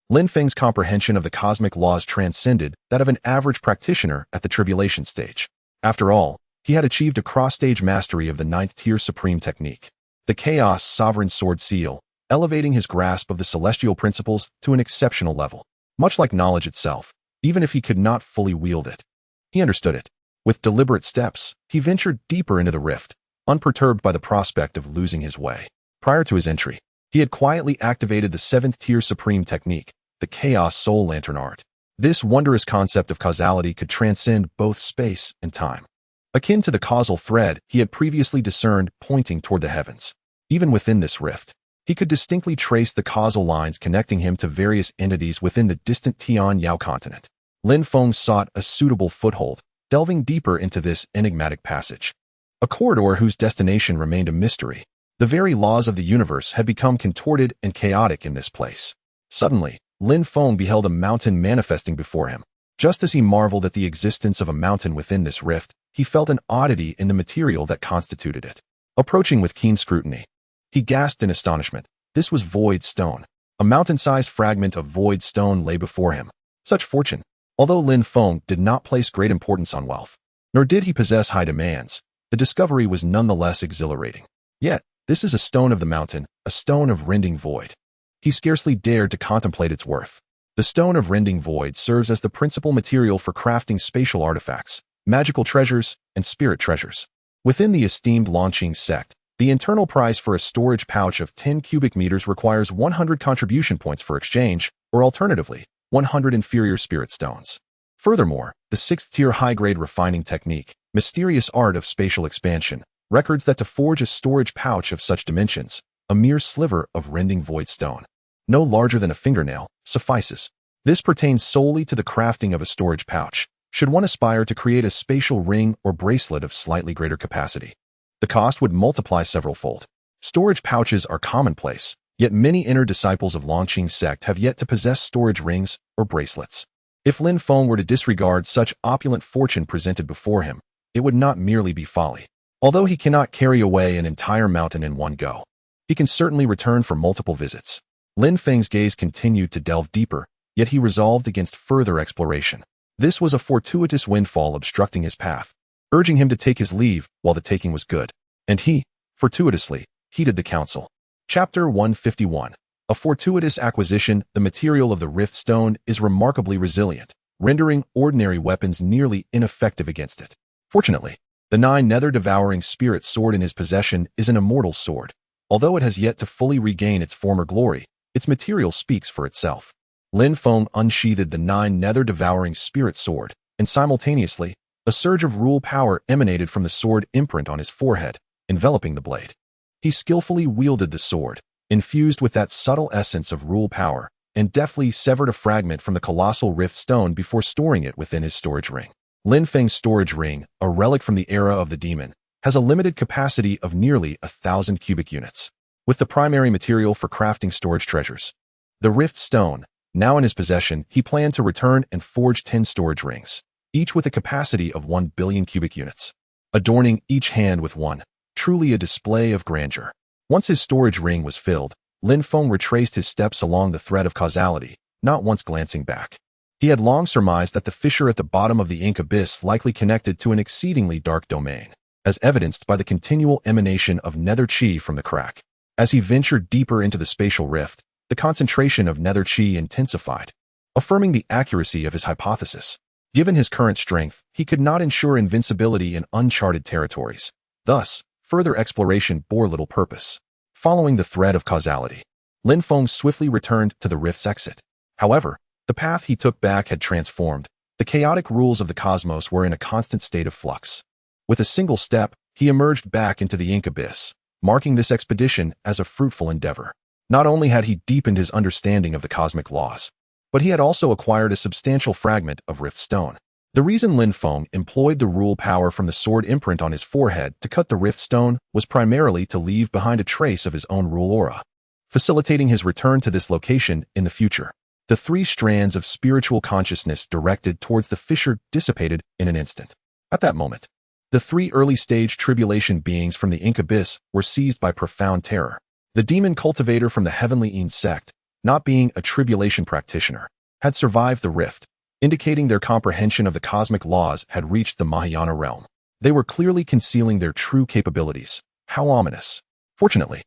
A: Lin Feng's comprehension of the cosmic laws transcended that of an average practitioner at the tribulation stage. After all, he had achieved a cross-stage mastery of the 9th-tier supreme technique, the Chaos Sovereign Sword Seal, elevating his grasp of the celestial principles to an exceptional level. Much like knowledge itself, even if he could not fully wield it, he understood it. With deliberate steps, he ventured deeper into the rift, unperturbed by the prospect of losing his way. Prior to his entry, he had quietly activated the 7th-tier supreme technique, the Chaos Soul Lantern Art. This wondrous concept of causality could transcend both space and time. Akin to the causal thread he had previously discerned pointing toward the heavens. Even within this rift, he could distinctly trace the causal lines connecting him to various entities within the distant Tian Yao continent. Lin Feng sought a suitable foothold, delving deeper into this enigmatic passage. A corridor whose destination remained a mystery. The very laws of the universe had become contorted and chaotic in this place. Suddenly, Lin Feng beheld a mountain manifesting before him. Just as he marveled at the existence of a mountain within this rift, he felt an oddity in the material that constituted it. Approaching with keen scrutiny, he gasped in astonishment. This was void stone. A mountain-sized fragment of void stone lay before him. Such fortune. Although Lin Feng did not place great importance on wealth, nor did he possess high demands, the discovery was nonetheless exhilarating. Yet, this is a stone of the mountain, a stone of rending void. He scarcely dared to contemplate its worth. The stone of rending void serves as the principal material for crafting spatial artifacts, magical treasures, and spirit treasures. Within the esteemed launching sect, the internal price for a storage pouch of 10 cubic meters requires 100 contribution points for exchange, or alternatively, 100 inferior spirit stones. Furthermore, the 6th-tier high-grade refining technique, mysterious art of spatial expansion, records that to forge a storage pouch of such dimensions, a mere sliver of rending void stone, no larger than a fingernail, suffices. This pertains solely to the crafting of a storage pouch, should one aspire to create a spatial ring or bracelet of slightly greater capacity. The cost would multiply several-fold. Storage pouches are commonplace, yet many inner disciples of Longqing sect have yet to possess storage rings or bracelets. If Lin Feng were to disregard such opulent fortune presented before him, it would not merely be folly. Although he cannot carry away an entire mountain in one go, he can certainly return for multiple visits. Lin Feng's gaze continued to delve deeper, yet he resolved against further exploration. This was a fortuitous windfall obstructing his path, urging him to take his leave while the taking was good. And he, fortuitously, heeded the counsel. Chapter 151. A fortuitous acquisition. The material of the Rift Stone is remarkably resilient, rendering ordinary weapons nearly ineffective against it. Fortunately, the 9 nether-devouring spirit sword in his possession is an immortal sword. Although it has yet to fully regain its former glory, its material speaks for itself. Lin Feng unsheathed the 9 nether-devouring spirit sword, and simultaneously, a surge of rule power emanated from the sword imprint on his forehead, enveloping the blade. He skillfully wielded the sword, infused with that subtle essence of rule power, and deftly severed a fragment from the colossal rift stone before storing it within his storage ring. Lin Feng's storage ring, a relic from the era of the demon, has a limited capacity of nearly 1,000 cubic units, with the primary material for crafting storage treasures. The rift stone, now in his possession, he planned to return and forge 10 storage rings, each with a capacity of 1 billion cubic units, adorning each hand with one, truly a display of grandeur. Once his storage ring was filled, Lin Feng retraced his steps along the thread of causality, not once glancing back. He had long surmised that the fissure at the bottom of the ink abyss likely connected to an exceedingly dark domain, as evidenced by the continual emanation of nether chi from the crack. As he ventured deeper into the spatial rift, the concentration of nether chi intensified, affirming the accuracy of his hypothesis. Given his current strength, he could not ensure invincibility in uncharted territories. Thus, further exploration bore little purpose. Following the thread of causality, Lin Feng swiftly returned to the rift's exit. However, the path he took back had transformed. The chaotic rules of the cosmos were in a constant state of flux. With a single step, he emerged back into the ink abyss, marking this expedition as a fruitful endeavor. Not only had he deepened his understanding of the cosmic laws, but he had also acquired a substantial fragment of rift stone. The reason Lin Feng employed the rule power from the sword imprint on his forehead to cut the rift stone was primarily to leave behind a trace of his own rule aura, facilitating his return to this location in the future. The three strands of spiritual consciousness directed towards the fissure dissipated in an instant. At that moment, the three early-stage tribulation beings from the ink abyss were seized by profound terror. The demon cultivator from the heavenly Eon sect, not being a tribulation practitioner, had survived the rift, indicating their comprehension of the cosmic laws had reached the Mahayana realm. They were clearly concealing their true capabilities. How ominous. Fortunately,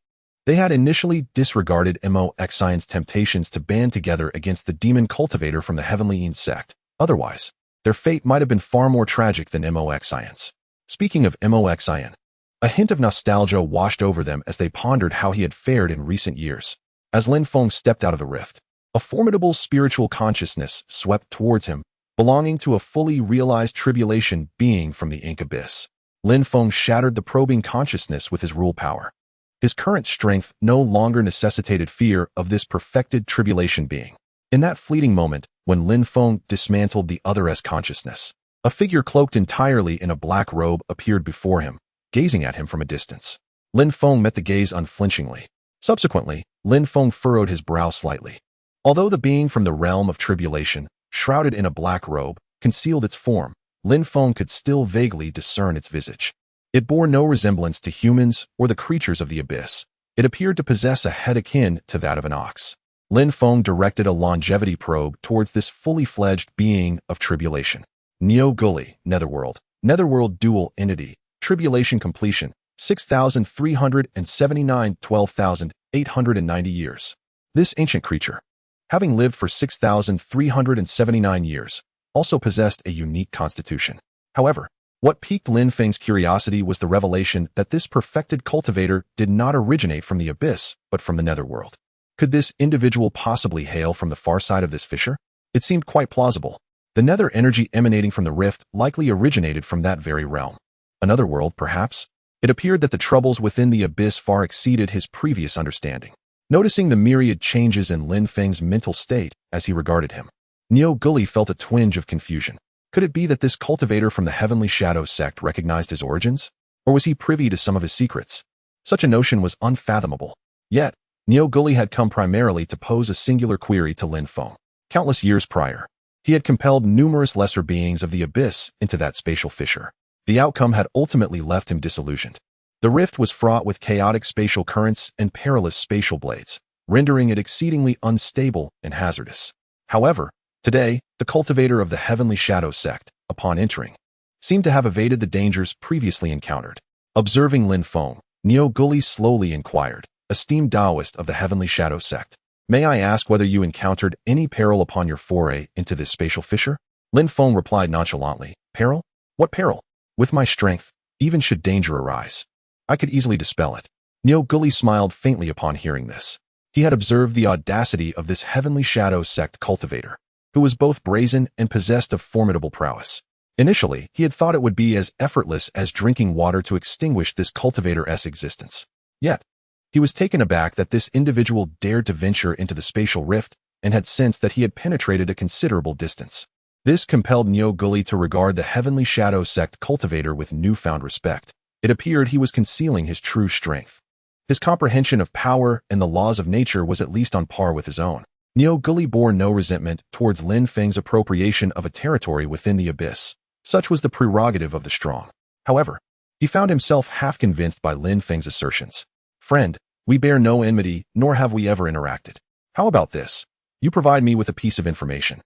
A: they had initially disregarded Mo-Xian's temptations to band together against the demon cultivator from the heavenly Eon sect. Otherwise, their fate might have been far more tragic than Mo-Xian's. Speaking of Mo-Xian, a hint of nostalgia washed over them as they pondered how he had fared in recent years. As Lin Feng stepped out of the rift, a formidable spiritual consciousness swept towards him, belonging to a fully realized tribulation being from the ink abyss. Lin Feng shattered the probing consciousness with his rule power. His current strength no longer necessitated fear of this perfected tribulation being. In that fleeting moment, when Lin Feng dismantled the other's consciousness, a figure cloaked entirely in a black robe appeared before him, gazing at him from a distance. Lin Feng met the gaze unflinchingly. Subsequently, Lin Feng furrowed his brow slightly. Although the being from the realm of tribulation, shrouded in a black robe, concealed its form, Lin Feng could still vaguely discern its visage. It bore no resemblance to humans or the creatures of the abyss. It appeared to possess a head akin to that of an ox. Lin Feng directed a longevity probe towards this fully-fledged being of tribulation. Neo Gully, Netherworld. Netherworld dual entity. Tribulation completion. 6,379 12,890 years. This ancient creature, having lived for 6,379 years, also possessed a unique constitution. However, what piqued Lin Feng's curiosity was the revelation that this perfected cultivator did not originate from the abyss, but from the netherworld. Could this individual possibly hail from the far side of this fissure? It seemed quite plausible. The nether energy emanating from the rift likely originated from that very realm. Another world, perhaps? It appeared that the troubles within the abyss far exceeded his previous understanding. Noticing the myriad changes in Lin Feng's mental state as he regarded him, Neo Gully felt a twinge of confusion. Could it be that this cultivator from the Heavenly Shadow sect recognized his origins? Or was he privy to some of his secrets? Such a notion was unfathomable. Yet, Neo Gully had come primarily to pose a singular query to Lin Feng. Countless years prior, he had compelled numerous lesser beings of the abyss into that spatial fissure. The outcome had ultimately left him disillusioned. The rift was fraught with chaotic spatial currents and perilous spatial blades, rendering it exceedingly unstable and hazardous. However, today, the cultivator of the Heavenly Shadow sect, upon entering, seemed to have evaded the dangers previously encountered. Observing Lin Feng, Neo Gully slowly inquired, "Esteemed Taoist of the Heavenly Shadow sect, may I ask whether you encountered any peril upon your foray into this spatial fissure?" Lin Feng replied nonchalantly, "Peril? What peril? With my strength, even should danger arise, I could easily dispel it." Neo Gully smiled faintly upon hearing this. He had observed the audacity of this Heavenly Shadow sect cultivator, who was both brazen and possessed of formidable prowess. Initially, he had thought it would be as effortless as drinking water to extinguish this cultivator's existence. Yet, he was taken aback that this individual dared to venture into the spatial rift and had sensed that he had penetrated a considerable distance. This compelled Neo Gully to regard the Heavenly Shadow sect cultivator with newfound respect. It appeared he was concealing his true strength. His comprehension of power and the laws of nature was at least on par with his own. Neo Gully bore no resentment towards Lin Feng's appropriation of a territory within the abyss. Such was the prerogative of the strong. However, he found himself half convinced by Lin Feng's assertions. "Friend, We bear no enmity, nor have we ever interacted. How about this? You provide me with a piece of information,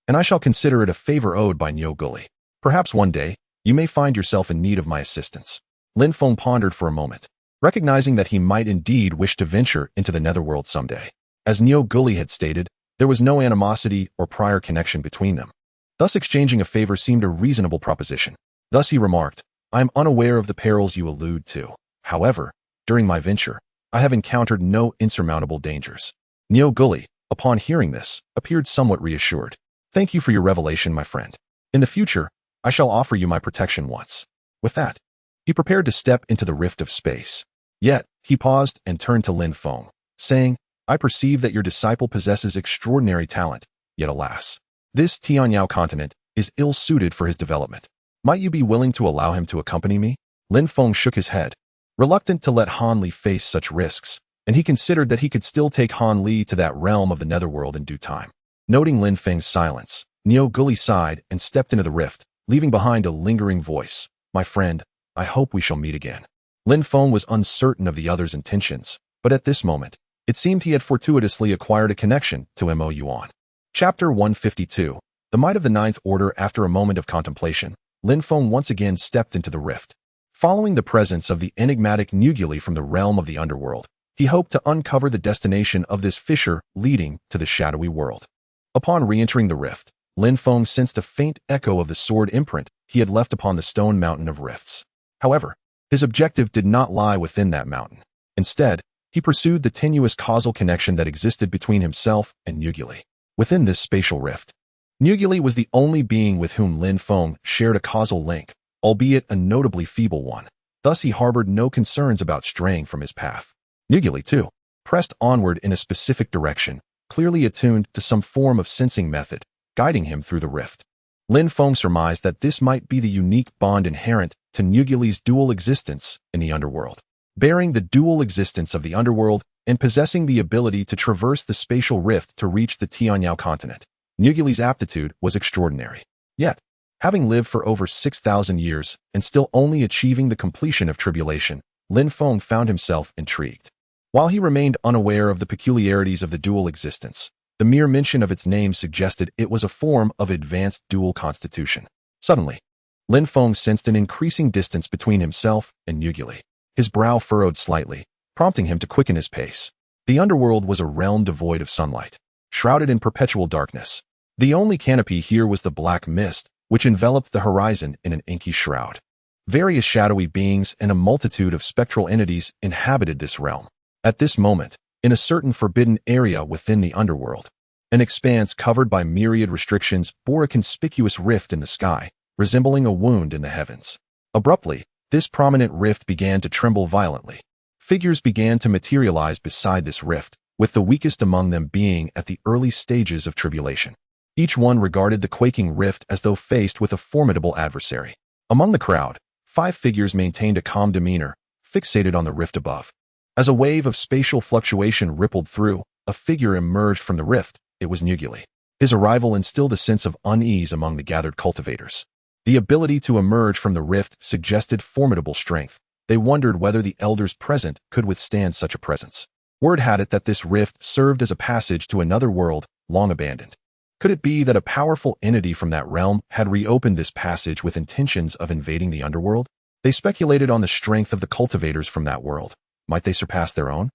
A: and I shall consider it a favor owed by Niu Guli. Perhaps one day, you may find yourself in need of my assistance." Lin Feng pondered for a moment, recognizing that he might indeed wish to venture into the netherworld someday. As Niu Guli had stated, there was no animosity or prior connection between them. Thus exchanging a favor seemed a reasonable proposition. Thus he remarked, "I am unaware of the perils you allude to. However, during my venture, I have encountered no insurmountable dangers." Niu Guli, upon hearing this, appeared somewhat reassured. "Thank you for your revelation, my friend. In the future, I shall offer you my protection once." With that, he prepared to step into the rift of space. Yet, he paused and turned to Lin Feng, saying, "I perceive that your disciple possesses extraordinary talent, yet alas, this Tianyao continent is ill-suited for his development. Might you be willing to allow him to accompany me?" Lin Feng shook his head, reluctant to let Han Li face such risks, and he considered that he could still take Han Li to that realm of the netherworld in due time. Noting Lin Feng's silence, Niu Guli sighed and stepped into the rift, leaving behind a lingering voice. "My friend, I hope we shall meet again." Lin Feng was uncertain of the other's intentions, but at this moment, it seemed he had fortuitously acquired a connection to Mo Yuan. Chapter 152. The Might of the Ninth Order. After a moment of contemplation, Lin Feng once again stepped into the rift. Following the presence of the enigmatic Niu Guli from the realm of the underworld, he hoped to uncover the destination of this fissure leading to the shadowy world. Upon re-entering the rift, Lin Feng sensed a faint echo of the sword imprint he had left upon the stone mountain of rifts. However, his objective did not lie within that mountain. Instead, he pursued the tenuous causal connection that existed between himself and Niu Guli. Within this spatial rift, Niu Guli was the only being with whom Lin Feng shared a causal link, albeit a notably feeble one. Thus he harbored no concerns about straying from his path. Niu Guli, too, pressed onward in a specific direction, clearly attuned to some form of sensing method, guiding him through the rift. Lin Feng surmised that this might be the unique bond inherent to Niu Guli's dual existence in the underworld. Bearing the dual existence of the underworld and possessing the ability to traverse the spatial rift to reach the Tianyao continent, Niu Guli's aptitude was extraordinary. Yet, having lived for over 6,000 years and still only achieving the completion of tribulation, Lin Feng found himself intrigued. While he remained unaware of the peculiarities of the dual existence, the mere mention of its name suggested it was a form of advanced dual constitution. Suddenly, Lin Feng sensed an increasing distance between himself and Niu Guli. His brow furrowed slightly, prompting him to quicken his pace. The underworld was a realm devoid of sunlight, shrouded in perpetual darkness. The only canopy here was the black mist, which enveloped the horizon in an inky shroud. Various shadowy beings and a multitude of spectral entities inhabited this realm. At this moment, in a certain forbidden area within the underworld, an expanse covered by myriad restrictions bore a conspicuous rift in the sky, resembling a wound in the heavens. Abruptly, this prominent rift began to tremble violently. Figures began to materialize beside this rift, with the weakest among them being at the early stages of tribulation. Each one regarded the quaking rift as though faced with a formidable adversary. Among the crowd, 5 figures maintained a calm demeanor, fixated on the rift above. As a wave of spatial fluctuation rippled through, a figure emerged from the rift. It was Niu Guli. His arrival instilled a sense of unease among the gathered cultivators. The ability to emerge from the rift suggested formidable strength. They wondered whether the elders present could withstand such a presence. Word had it that this rift served as a passage to another world, long abandoned. Could it be that a powerful entity from that realm had reopened this passage with intentions of invading the underworld? They speculated on the strength of the cultivators from that world. Might they surpass their own?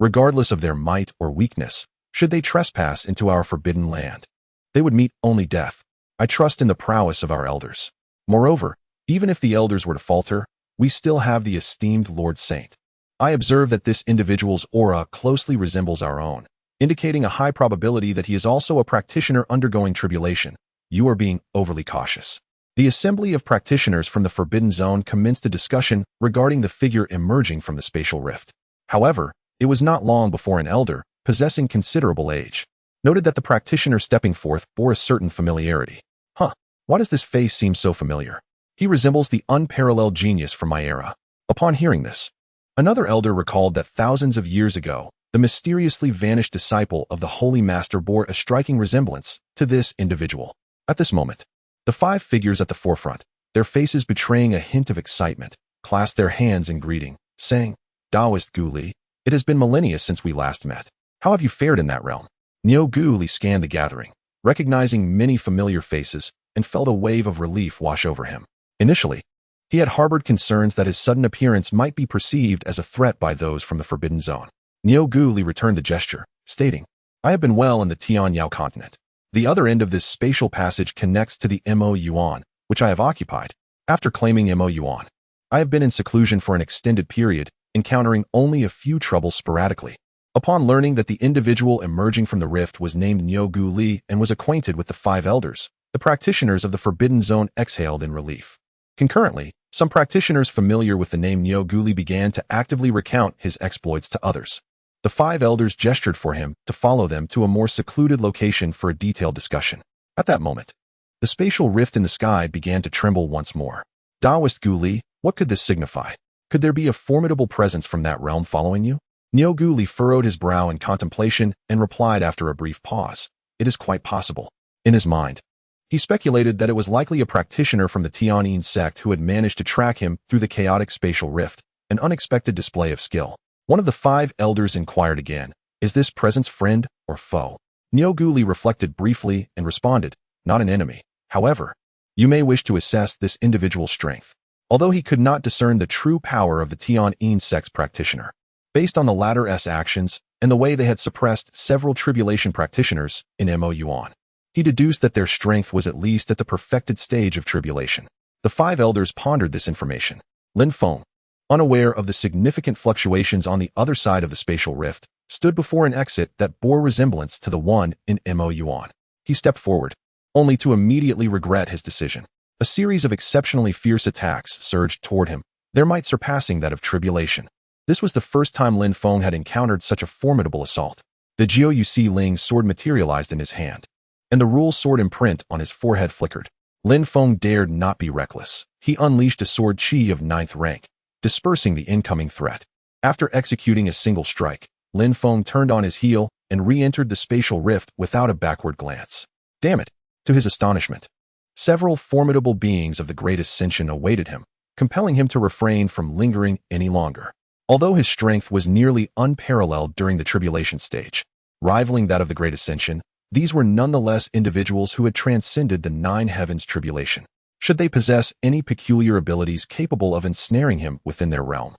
A: Regardless of their might or weakness, should they trespass into our forbidden land, they would meet only death. I trust in the prowess of our elders. Moreover, even if the elders were to falter, we still have the esteemed Lord Saint. I observe that this individual's aura closely resembles our own, indicating a high probability that he is also a practitioner undergoing tribulation. You are being overly cautious. The assembly of practitioners from the Forbidden Zone commenced a discussion regarding the figure emerging from the spatial rift. However, it was not long before an elder, possessing considerable age, noted that the practitioner stepping forth bore a certain familiarity. Why does this face seem so familiar? He resembles the unparalleled genius from my era. Upon hearing this, another elder recalled that thousands of years ago, the mysteriously vanished disciple of the Holy Master bore a striking resemblance to this individual. At this moment, the 5 figures at the forefront, their faces betraying a hint of excitement, clasped their hands in greeting, saying, Taoist Guli, It has been millennia since we last met. How have you fared in that realm? Niu Guli scanned the gathering, recognizing many familiar faces, and felt a wave of relief wash over him. Initially, he had harbored concerns that his sudden appearance might be perceived as a threat by those from the Forbidden Zone. Niu Guli returned the gesture, stating, I have been well in the Tian Yao continent. The other end of this spatial passage connects to the Mo Yuan, which I have occupied. After claiming Mo Yuan, I have been in seclusion for an extended period, encountering only a few troubles sporadically. Upon learning that the individual emerging from the rift was named Niu Guli and was acquainted with the 5 elders, the practitioners of the Forbidden Zone exhaled in relief. Concurrently, some practitioners familiar with the name Niu Guli began to actively recount his exploits to others. The 5 elders gestured for him to follow them to a more secluded location for a detailed discussion. At that moment, the spatial rift in the sky began to tremble once more. Taoist Guli, what could this signify? Could there be a formidable presence from that realm following you? Niu Guli furrowed his brow in contemplation and replied after a brief pause, it is quite possible. In his mind, he speculated that it was likely a practitioner from the Tianyin sect who had managed to track him through the chaotic spatial rift, an unexpected display of skill. One of the 5 elders inquired again, is this presence friend or foe? Niu Guli reflected briefly and responded, not an enemy. However, you may wish to assess this individual's strength. Although he could not discern the true power of the Tianyin sect's practitioner, based on the latter's actions and the way they had suppressed several tribulation practitioners in Mo Yuan, he deduced that their strength was at least at the perfected stage of tribulation. The 5 elders pondered this information. Lin Feng, unaware of the significant fluctuations on the other side of the spatial rift, stood before an exit that bore resemblance to the one in Mo Yuan. He stepped forward, only to immediately regret his decision. A series of exceptionally fierce attacks surged toward him, their might surpassing that of tribulation. This was the first time Lin Feng had encountered such a formidable assault. The Jiu Ling sword materialized in his hand, and the rule sword imprint on his forehead flickered. Lin Feng dared not be reckless. He unleashed a sword chi of 9th rank, dispersing the incoming threat. After executing a single strike, Lin Feng turned on his heel and re-entered the spatial rift without a backward glance. Damn it! To his astonishment, several formidable beings of the Great Ascension awaited him, compelling him to refrain from lingering any longer. Although his strength was nearly unparalleled during the tribulation stage, rivaling that of the Great Ascension, these were nonetheless individuals who had transcended the 9 heavens tribulation. Should they possess any peculiar abilities capable of ensnaring him within their realm,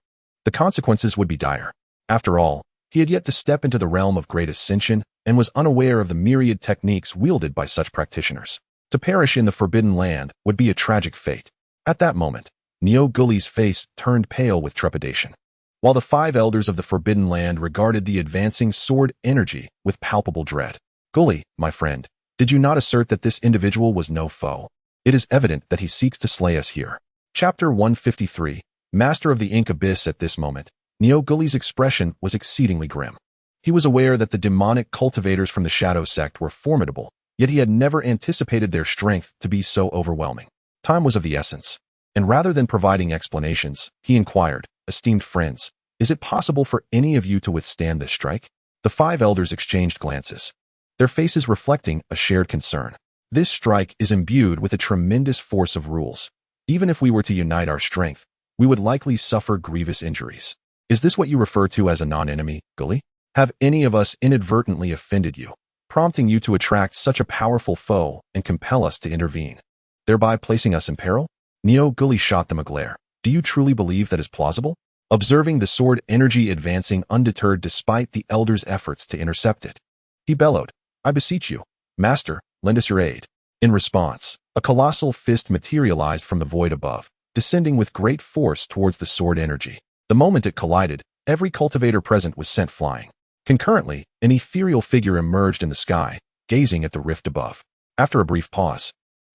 A: the consequences would be dire. After all, he had yet to step into the realm of Great Ascension and was unaware of the myriad techniques wielded by such practitioners. To perish in the Forbidden Land would be a tragic fate. At that moment, Niu Guli's face turned pale with trepidation, while the 5 elders of the Forbidden Land regarded the advancing sword energy with palpable dread. Guli, my friend, did you not assert that this individual was no foe? It is evident that he seeks to slay us here. Chapter 153, Master of the Ink Abyss. At this moment, Niu Guli's expression was exceedingly grim. He was aware that the demonic cultivators from the Shadow Sect were formidable, yet he had never anticipated their strength to be so overwhelming. Time was of the essence, and rather than providing explanations, he inquired, esteemed friends, is it possible for any of you to withstand this strike? The 5 elders exchanged glances, their faces reflecting a shared concern. This strike is imbued with a tremendous force of rules. Even if we were to unite our strength, we would likely suffer grievous injuries. Is this what you refer to as a non-enemy, Guli? Have any of us inadvertently offended you, prompting you to attract such a powerful foe and compel us to intervene, thereby placing us in peril? Niu Guli shot them a glare. Do you truly believe that is plausible? Observing the sword energy advancing undeterred despite the elder's efforts to intercept it, he bellowed, I beseech you, Master, lend us your aid. In response, a colossal fist materialized from the void above, descending with great force towards the sword energy. The moment it collided, every cultivator present was sent flying. Concurrently, an ethereal figure emerged in the sky, gazing at the rift above. After a brief pause,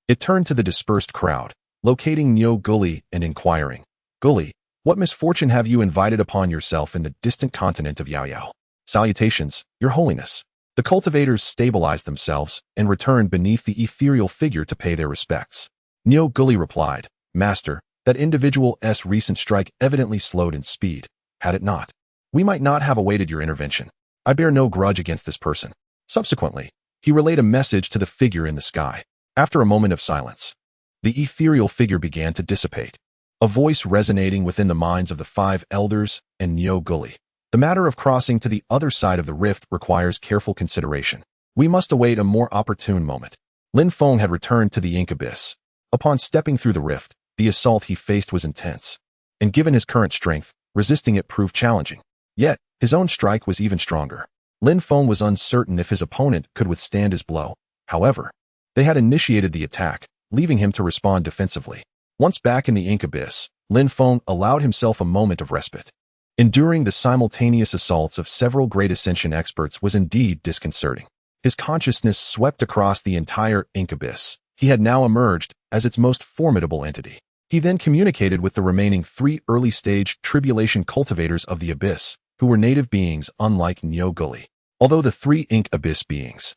A: it turned to the dispersed crowd, locating Niu Guli and inquiring, Guli, what misfortune have you invited upon yourself in the distant continent of Yao Yao? Salutations, Your Holiness. The cultivators stabilized themselves and returned beneath the ethereal figure to pay their respects. Niu Guli replied, Master, that individual's recent strike evidently slowed in speed. Had it not, we might not have awaited your intervention. I bear no grudge against this person. Subsequently, he relayed a message to the figure in the sky. After a moment of silence, the ethereal figure began to dissipate, a voice resonating within the minds of the 5 elders and Niu Guli. The matter of crossing to the other side of the rift requires careful consideration. We must await a more opportune moment. Lin Feng had returned to the ink abyss. Upon stepping through the rift, the assault he faced was intense. And given his current strength, resisting it proved challenging. Yet, his own strike was even stronger. Lin Feng was uncertain if his opponent could withstand his blow. However, they had initiated the attack, leaving him to respond defensively. Once back in the ink abyss, Lin Feng allowed himself a moment of respite. Enduring the simultaneous assaults of several great ascension experts was indeed disconcerting. His consciousness swept across the entire ink abyss. He had now emerged as its most formidable entity. He then communicated with the remaining 3 early-stage tribulation cultivators of the abyss, who were native beings unlike Nyo Gully. Although the 3 ink abyss beings,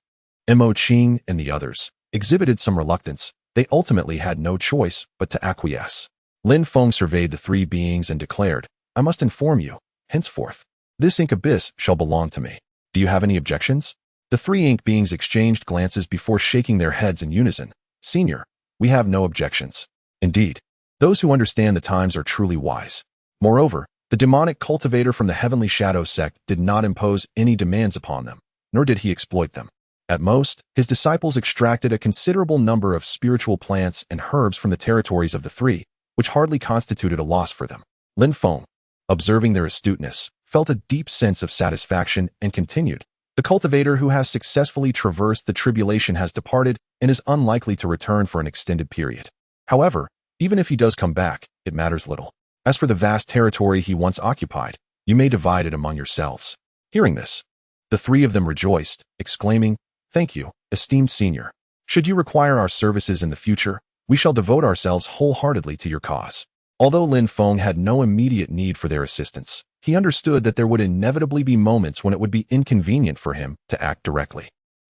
A: Mo Qing and the others, exhibited some reluctance, they ultimately had no choice but to acquiesce. Lin Feng surveyed the 3 beings and declared, "I must inform you, henceforth, this ink abyss shall belong to me. Do you have any objections?" The 3 ink beings exchanged glances before shaking their heads in unison. "Senior, we have no objections." Indeed, those who understand the times are truly wise. Moreover, the demonic cultivator from the Heavenly Shadow sect did not impose any demands upon them, nor did he exploit them. At most, his disciples extracted a considerable number of spiritual plants and herbs from the territories of the 3, which hardly constituted a loss for them. Lin Feng, observing their astuteness, felt a deep sense of satisfaction and continued, "The cultivator who has successfully traversed the tribulation has departed and is unlikely to return for an extended period. However, even if he does come back, it matters little. As for the vast territory he once occupied, you may divide it among yourselves." Hearing this, the 3 of them rejoiced, exclaiming, "Thank you, esteemed senior. Should you require our services in the future, we shall devote ourselves wholeheartedly to your cause." Although Lin Feng had no immediate need for their assistance, he understood that there would inevitably be moments when it would be inconvenient for him to act directly,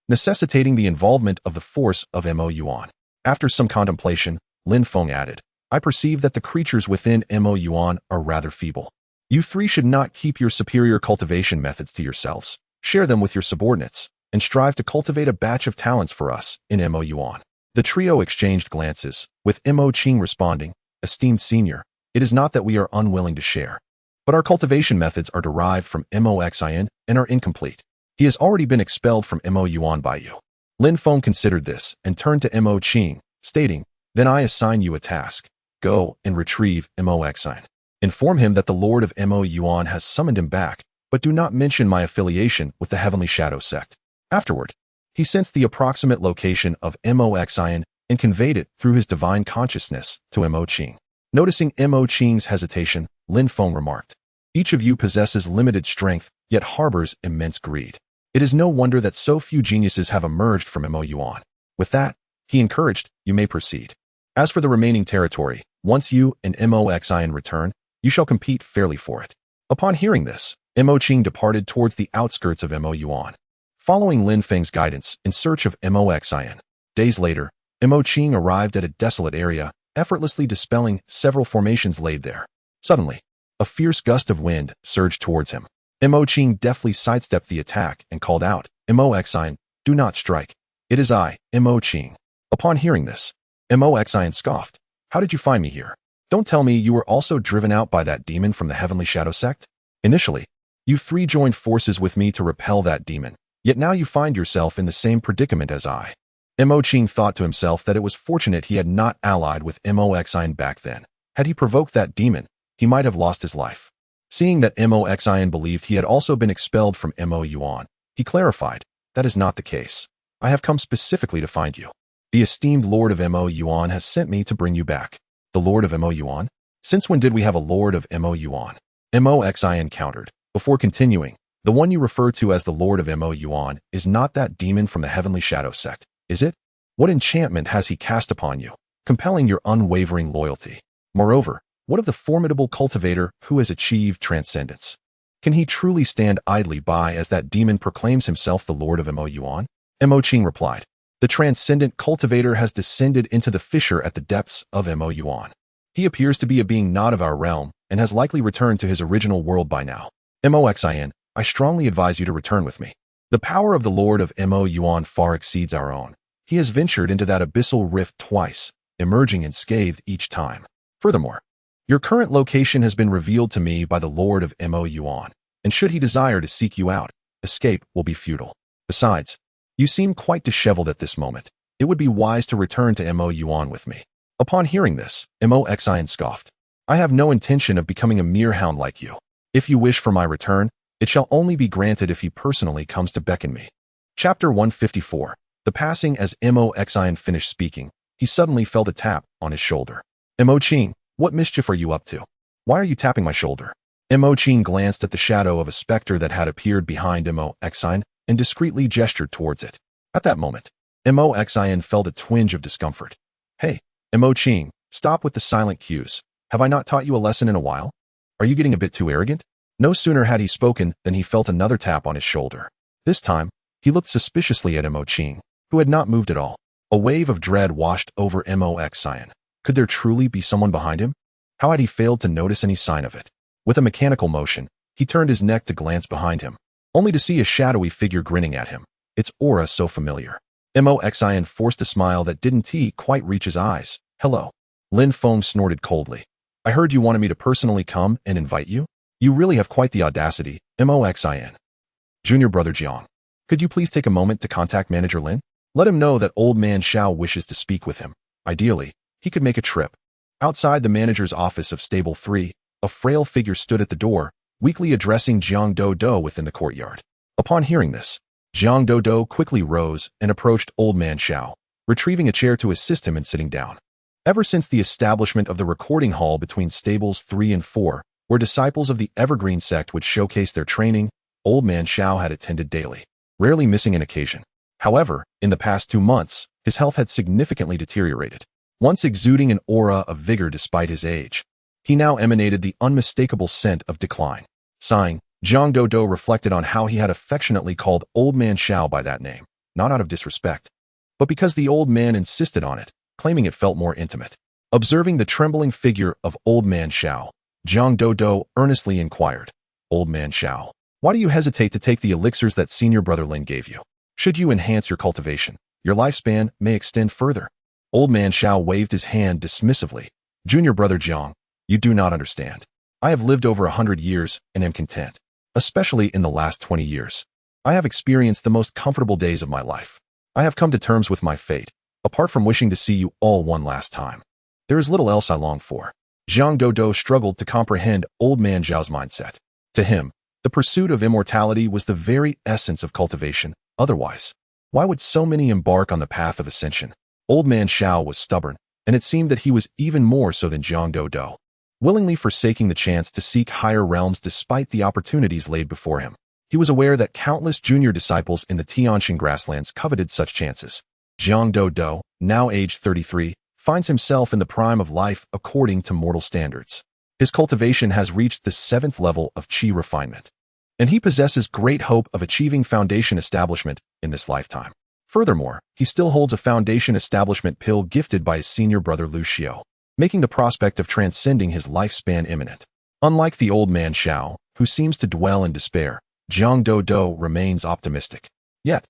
A: necessitating the involvement of the force of Mo Yuan. After some contemplation, Lin Feng added, "I perceive that the creatures within Mo Yuan are rather feeble. You 3 should not keep your superior cultivation methods to yourselves. Share them with your subordinates, and strive to cultivate a batch of talents for us in Mo Yuan." The trio exchanged glances, with Mo Qing responding, "Esteemed senior, it is not that we are unwilling to share, but our cultivation methods are derived from Mo Xin and are incomplete. He has already been expelled from Mo Yuan by you." Lin Feng considered this and turned to Mo Qing, stating, "Then I assign you a task. Go and retrieve Mo Xin. Inform him that the Lord of Mo Yuan has summoned him back, but do not mention my affiliation with the Heavenly Shadow sect." Afterward, he sensed the approximate location of Mo Xin and conveyed it through his divine consciousness to Mo Qing. Noticing Mo Qing's hesitation, Lin Feng remarked, "Each of you possesses limited strength, yet harbors immense greed. It is no wonder that so few geniuses have emerged from Mo Yuan." With that, he encouraged, "You may proceed. As for the remaining territory, once you and Mo Xin return, you shall compete fairly for it." Upon hearing this, Mo Qing departed towards the outskirts of Mo Yuan, following Lin Feng's guidance in search of Mo Xin. Days later, Mo Qing arrived at a desolate area, effortlessly dispelling several formations laid there. Suddenly, a fierce gust of wind surged towards him. Mo Qing deftly sidestepped the attack and called out, "Mo Xin, do not strike. It is I, Mo Qing." Upon hearing this, Mo Xin scoffed, "How did you find me here? Don't tell me you were also driven out by that demon from the Heavenly Shadow sect? Initially, you 3 joined forces with me to repel that demon, yet now you find yourself in the same predicament as I." Mo Qing thought to himself that it was fortunate he had not allied with Mo Xin back then. Had he provoked that demon, he might have lost his life. Seeing that Mo Xin believed he had also been expelled from Mo Yuan, he clarified, "That is not the case. I have come specifically to find you. The esteemed Lord of Mo Yuan has sent me to bring you back." "The Lord of Mo Yuan? Since when did we have a Lord of Mo Yuan?" Mo Xin countered, before continuing, "The one you refer to as the Lord of Mo Yuan is not that demon from the Heavenly Shadow sect, is it? What enchantment has he cast upon you, compelling your unwavering loyalty? Moreover, what of the formidable cultivator who has achieved transcendence? Can he truly stand idly by as that demon proclaims himself the Lord of Mo Yuan?" Mo Qing replied, "The transcendent cultivator has descended into the fissure at the depths of Mo Yuan. He appears to be a being not of our realm and has likely returned to his original world by now. Mo Xin, I strongly advise you to return with me. The power of the Lord of Mo Yuan far exceeds our own. He has ventured into that abyssal rift twice, emerging unscathed each time. Furthermore, your current location has been revealed to me by the Lord of Mo Yuan. and should he desire to seek you out, escape will be futile. Besides, you seem quite disheveled at this moment. It would be wise to return to Mo Yuan with me." Upon hearing this, Mo Xian scoffed. "I have no intention of becoming a mere hound like you. If you wish for my return, it shall only be granted if he personally comes to beckon me." Chapter 154. The passing. As Mo Xian finished speaking, he suddenly felt a tap on his shoulder. "Mo Qing, what mischief are you up to? Why are you tapping my shoulder?" Mo Qing glanced at the shadow of a specter that had appeared behind Mo Xian and discreetly gestured towards it. At that moment, Mo Xian felt a twinge of discomfort. "Hey, Mo Qing, stop with the silent cues. Have I not taught you a lesson in a while? Are you getting a bit too arrogant?" No sooner had he spoken than he felt another tap on his shoulder. This time, he looked suspiciously at Mo Qing, who had not moved at all. A wave of dread washed over Mo Xian. Could there truly be someone behind him? How had he failed to notice any sign of it? With a mechanical motion, he turned his neck to glance behind him, only to see a shadowy figure grinning at him, its aura so familiar. Mo Xian forced a smile that didn't quite reach his eyes. "Hello." Lin Feng snorted coldly. "I heard you wanted me to personally come and invite you? You really have quite the audacity, Mo Xian. Junior brother Jiang, could you please take a moment to contact Manager Lin? Let him know that old man Xiao wishes to speak with him. Ideally, he could make a trip." Outside the manager's office of Stable 3, a frail figure stood at the door, weakly addressing Jiang Dodo within the courtyard. Upon hearing this, Jiang Dodo quickly rose and approached old man Xiao, retrieving a chair to assist him in sitting down. Ever since the establishment of the recording hall between Stables 3 and 4, where disciples of the Evergreen sect would showcase their training, old man Xiao had attended daily, rarely missing an occasion. However, in the past 2 months, his health had significantly deteriorated. Once exuding an aura of vigor despite his age, he now emanated the unmistakable scent of decline. Sighing, Jiang Dodo reflected on how he had affectionately called old man Xiao by that name, not out of disrespect, but because the old man insisted on it, claiming it felt more intimate. Observing the trembling figure of old man Xiao, Jiang Dodo earnestly inquired, "Old man Xiao, why do you hesitate to take the elixirs that senior brother Lin gave you? Should you enhance your cultivation, your lifespan may extend further." Old man Xiao waved his hand dismissively. "Junior brother Jiang, you do not understand. I have lived over 100 years and am content. Especially in the last 20 years. I have experienced the most comfortable days of my life. I have come to terms with my fate, apart from wishing to see you all one last time. There is little else I long for." Jiang Dodo struggled to comprehend old man Xiao's mindset. To him, the pursuit of immortality was the very essence of cultivation. Otherwise, why would so many embark on the path of ascension? Old man Xiao was stubborn, and it seemed that he was even more so than Jiang Dodo, willingly forsaking the chance to seek higher realms despite the opportunities laid before him. He was aware that countless junior disciples in the Tianxin grasslands coveted such chances. Jiang Dodo, now aged 33, finds himself in the prime of life according to mortal standards. His cultivation has reached the 7th level of qi refinement, and he possesses great hope of achieving foundation establishment in this lifetime. Furthermore, he still holds a foundation establishment pill gifted by his senior brother Lu Xiao, making the prospect of transcending his lifespan imminent. Unlike the old man Xiao, who seems to dwell in despair, Jiang Dodo remains optimistic. Yet,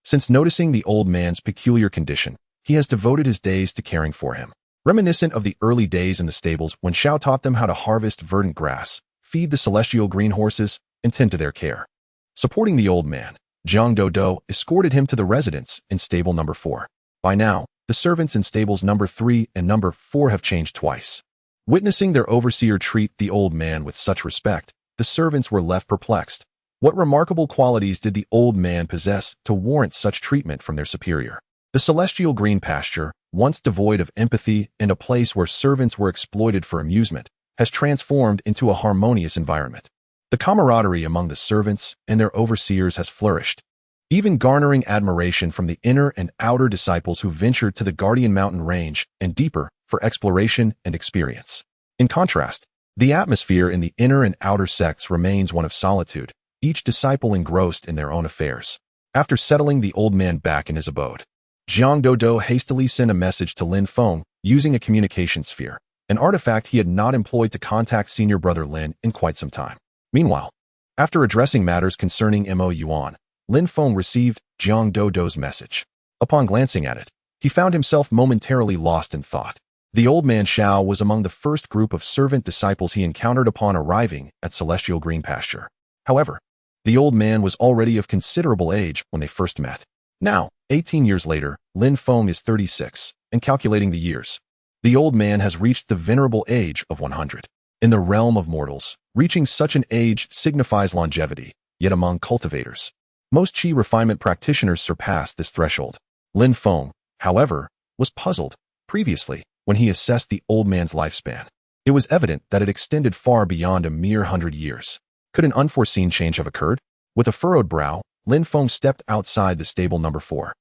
A: since noticing the old man's peculiar condition, he has devoted his days to caring for him. Reminiscent of the early days in the stables when Xiao taught them how to harvest verdant grass, feed the celestial green horses, and tend to their care. Supporting the old man, Jiang Dodo escorted him to the residence in stable number 4. By now, the servants in stables number 3 and number 4 have changed twice. Witnessing their overseer treat the old man with such respect, the servants were left perplexed. What remarkable qualities did the old man possess to warrant such treatment from their superior? The celestial green pasture, once devoid of empathy and a place where servants were exploited for amusement, has transformed into a harmonious environment. The camaraderie among the servants and their overseers has flourished, even garnering admiration from the inner and outer disciples who ventured to the Guardian Mountain range and deeper for exploration and experience. In contrast, the atmosphere in the inner and outer sects remains one of solitude, each disciple engrossed in their own affairs. After settling the old man back in his abode, Jiang Dodo hastily sent a message to Lin Feng using a communication sphere, an artifact he had not employed to contact senior brother Lin in quite some time. Meanwhile, after addressing matters concerning Mo Yuan, Lin Feng received Jiang Dodo's message. Upon glancing at it, he found himself momentarily lost in thought. The old man Xiao was among the first group of servant disciples he encountered upon arriving at Celestial Green Pasture. However, the old man was already of considerable age when they first met. Now, 18 years later, Lin Feng is 36, and calculating the years, the old man has reached the venerable age of 100. In the realm of mortals, reaching such an age signifies longevity, yet among cultivators, most chi refinement practitioners surpass this threshold. Lin Feng, however, was puzzled. Previously, when he assessed the old man's lifespan, it was evident that it extended far beyond a mere 100 years. Could an unforeseen change have occurred? With a furrowed brow, Lin Feng stepped outside the stable number 4.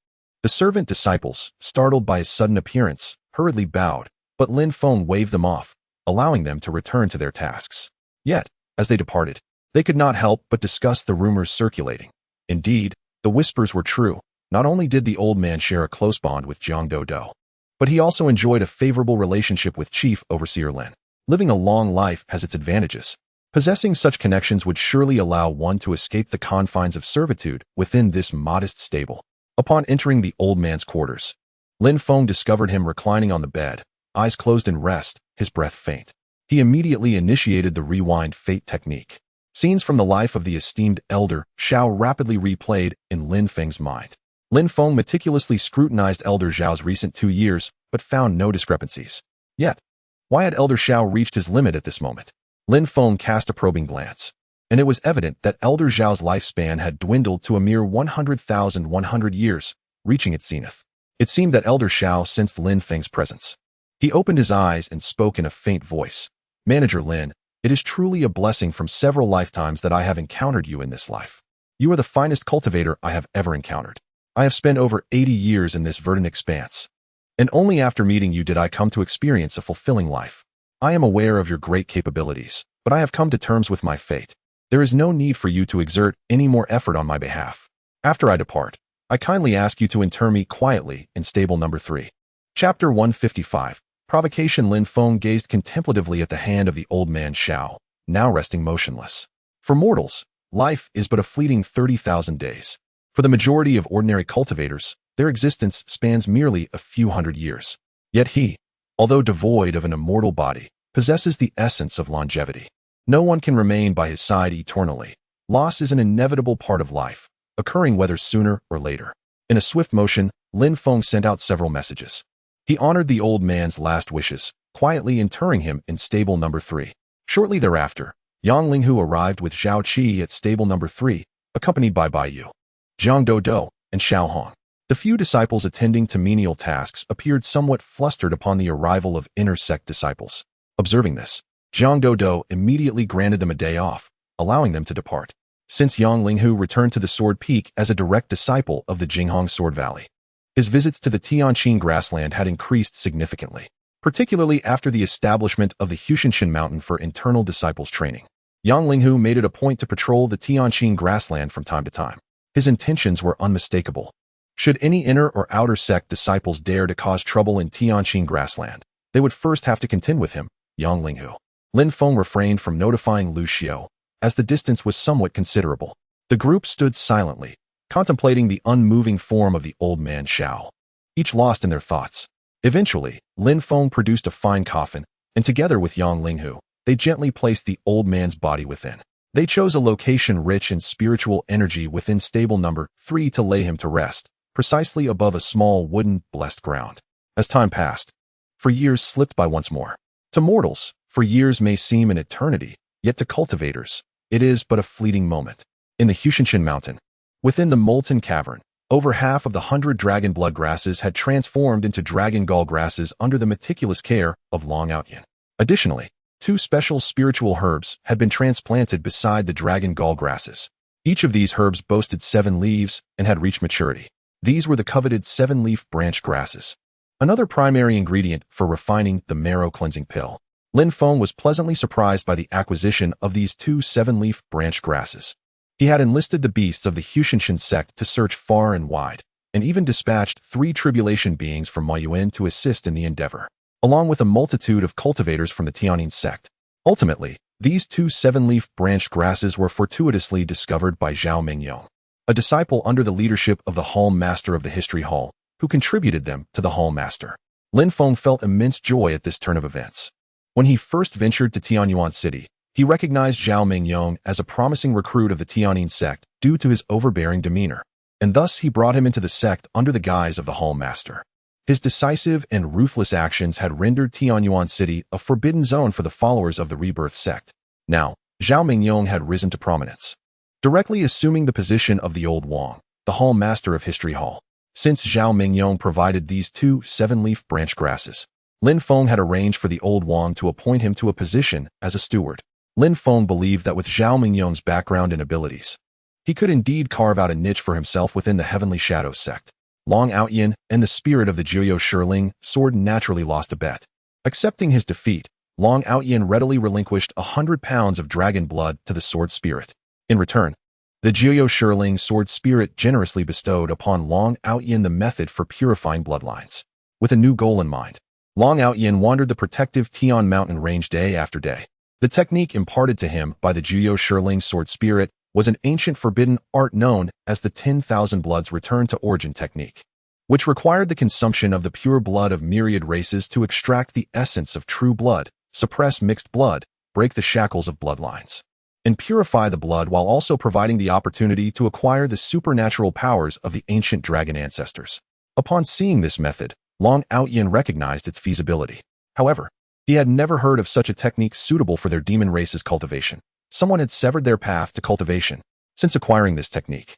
A: The servant disciples, startled by his sudden appearance, hurriedly bowed, but Lin Feng waved them off, allowing them to return to their tasks. Yet, as they departed, they could not help but discuss the rumors circulating. Indeed, the whispers were true. Not only did the old man share a close bond with Jiang Dodo, but he also enjoyed a favorable relationship with Chief Overseer Lin. Living a long life has its advantages. Possessing such connections would surely allow one to escape the confines of servitude within this modest stable. Upon entering the old man's quarters, Lin Feng discovered him reclining on the bed, eyes closed in rest, his breath faint. He immediately initiated the rewind fate technique. Scenes from the life of the esteemed elder Xiao rapidly replayed in Lin Feng's mind. Lin Feng meticulously scrutinized Elder Xiao's recent 2 years, but found no discrepancies. Yet, why had Elder Xiao reached his limit at this moment? Lin Feng cast a probing glance, and it was evident that Elder Xiao's lifespan had dwindled to a mere 100,100 years, reaching its zenith. It seemed that Elder Xiao sensed Lin Feng's presence. He opened his eyes and spoke in a faint voice. Manager Lin, it is truly a blessing from several lifetimes that I have encountered you in this life. You are the finest cultivator I have ever encountered. I have spent over 80 years in this verdant expanse, and only after meeting you did I come to experience a fulfilling life. I am aware of your great capabilities, but I have come to terms with my fate. There is no need for you to exert any more effort on my behalf. After I depart, I kindly ask you to inter me quietly in stable number 3. Chapter 155. Provocation. Lin Feng gazed contemplatively at the hand of the old man Xiao, now resting motionless. For mortals, life is but a fleeting 30,000 days. For the majority of ordinary cultivators, their existence spans merely a few hundred years. Yet he, although devoid of an immortal body, possesses the essence of longevity. No one can remain by his side eternally. Loss is an inevitable part of life, occurring whether sooner or later. In a swift motion, Lin Feng sent out several messages. He honored the old man's last wishes, quietly interring him in stable number 3. Shortly thereafter, Yang Linghu arrived with Zhao Qi at stable number 3, accompanied by Bai Yu, Jiang Dodo, and Xiao Hong. The few disciples attending to menial tasks appeared somewhat flustered upon the arrival of inner sect disciples. Observing this, Jiang Dodo immediately granted them a day off, allowing them to depart. Since Yang Linghu returned to the Sword Peak as a direct disciple of the Jinghong Sword Valley, his visits to the Tianqin grassland had increased significantly, particularly after the establishment of the Huishanshan Mountain for internal disciples training. Yang Linghu made it a point to patrol the Tianqin grassland from time to time. His intentions were unmistakable. Should any inner or outer sect disciples dare to cause trouble in Tianqin grassland, they would first have to contend with him, Yang Linghu. Lin Feng refrained from notifying Lu Xiao, as the distance was somewhat considerable. The group stood silently, contemplating the unmoving form of the old man Xiao, each lost in their thoughts. Eventually, Lin Feng produced a fine coffin, and together with Yang Linghu, they gently placed the old man's body within. They chose a location rich in spiritual energy within stable number 3 to lay him to rest, precisely above a small wooden, blessed ground. As time passed, for years slipped by once more. To mortals, for years may seem an eternity, yet to cultivators, it is but a fleeting moment. In the Huishanshan Mountain, within the molten cavern, over half of the 100 dragon blood grasses had transformed into dragon gall grasses under the meticulous care of Long Outyin. Additionally, 2 special spiritual herbs had been transplanted beside the dragon gall grasses. Each of these herbs boasted 7 leaves and had reached maturity. These were the coveted 7-leaf branch grasses, another primary ingredient for refining the marrow cleansing pill. Lin Feng was pleasantly surprised by the acquisition of these 2 7-leaf branch grasses. He had enlisted the beasts of the Huishanshan sect to search far and wide, and even dispatched 3 tribulation beings from Mayuan to assist in the endeavor, along with a multitude of cultivators from the Tianyin sect. Ultimately, these 2 7-leaf branch grasses were fortuitously discovered by Zhao Mingyong, a disciple under the leadership of the Hall Master of the History Hall, who contributed them to the Hall Master. Lin Feng felt immense joy at this turn of events. When he first ventured to Tianyuan City, He recognized Zhao Mingyong as a promising recruit of the Tianyin sect due to his overbearing demeanor, and thus he brought him into the sect under the guise of the Hall Master. His decisive and ruthless actions had rendered Tianyuan City a forbidden zone for the followers of the Rebirth sect. Now, Zhao Mingyong had risen to prominence, directly assuming the position of the Old Wang, the Hall Master of History Hall. Since Zhao Mingyong provided these two seven-leaf branch grasses, Lin Feng had arranged for the Old Wang to appoint him to a position as a steward. Lin Feng believed that with Zhao Mingyong's background and abilities, he could indeed carve out a niche for himself within the Heavenly Shadow sect. Long Outyin and the spirit of the Jiuyou Shiling sword naturally lost a bet. Accepting his defeat, Long Outyin readily relinquished 100 pounds of dragon blood to the sword spirit. In return, the Jiuyou Shiling sword spirit generously bestowed upon Long Outyin the method for purifying bloodlines. With a new goal in mind, Long Outyin wandered the protective Tian mountain range day after day. The technique imparted to him by the Jiuyou Shiling sword spirit was an ancient forbidden art known as the 10,000 Bloods Return to Origin technique, which required the consumption of the pure blood of myriad races to extract the essence of true blood, suppress mixed blood, break the shackles of bloodlines, and purify the blood while also providing the opportunity to acquire the supernatural powers of the ancient dragon ancestors. Upon seeing this method, Long Outyin recognized its feasibility. However, he had never heard of such a technique suitable for their demon race's cultivation. Someone had severed their path to cultivation. Since acquiring this technique,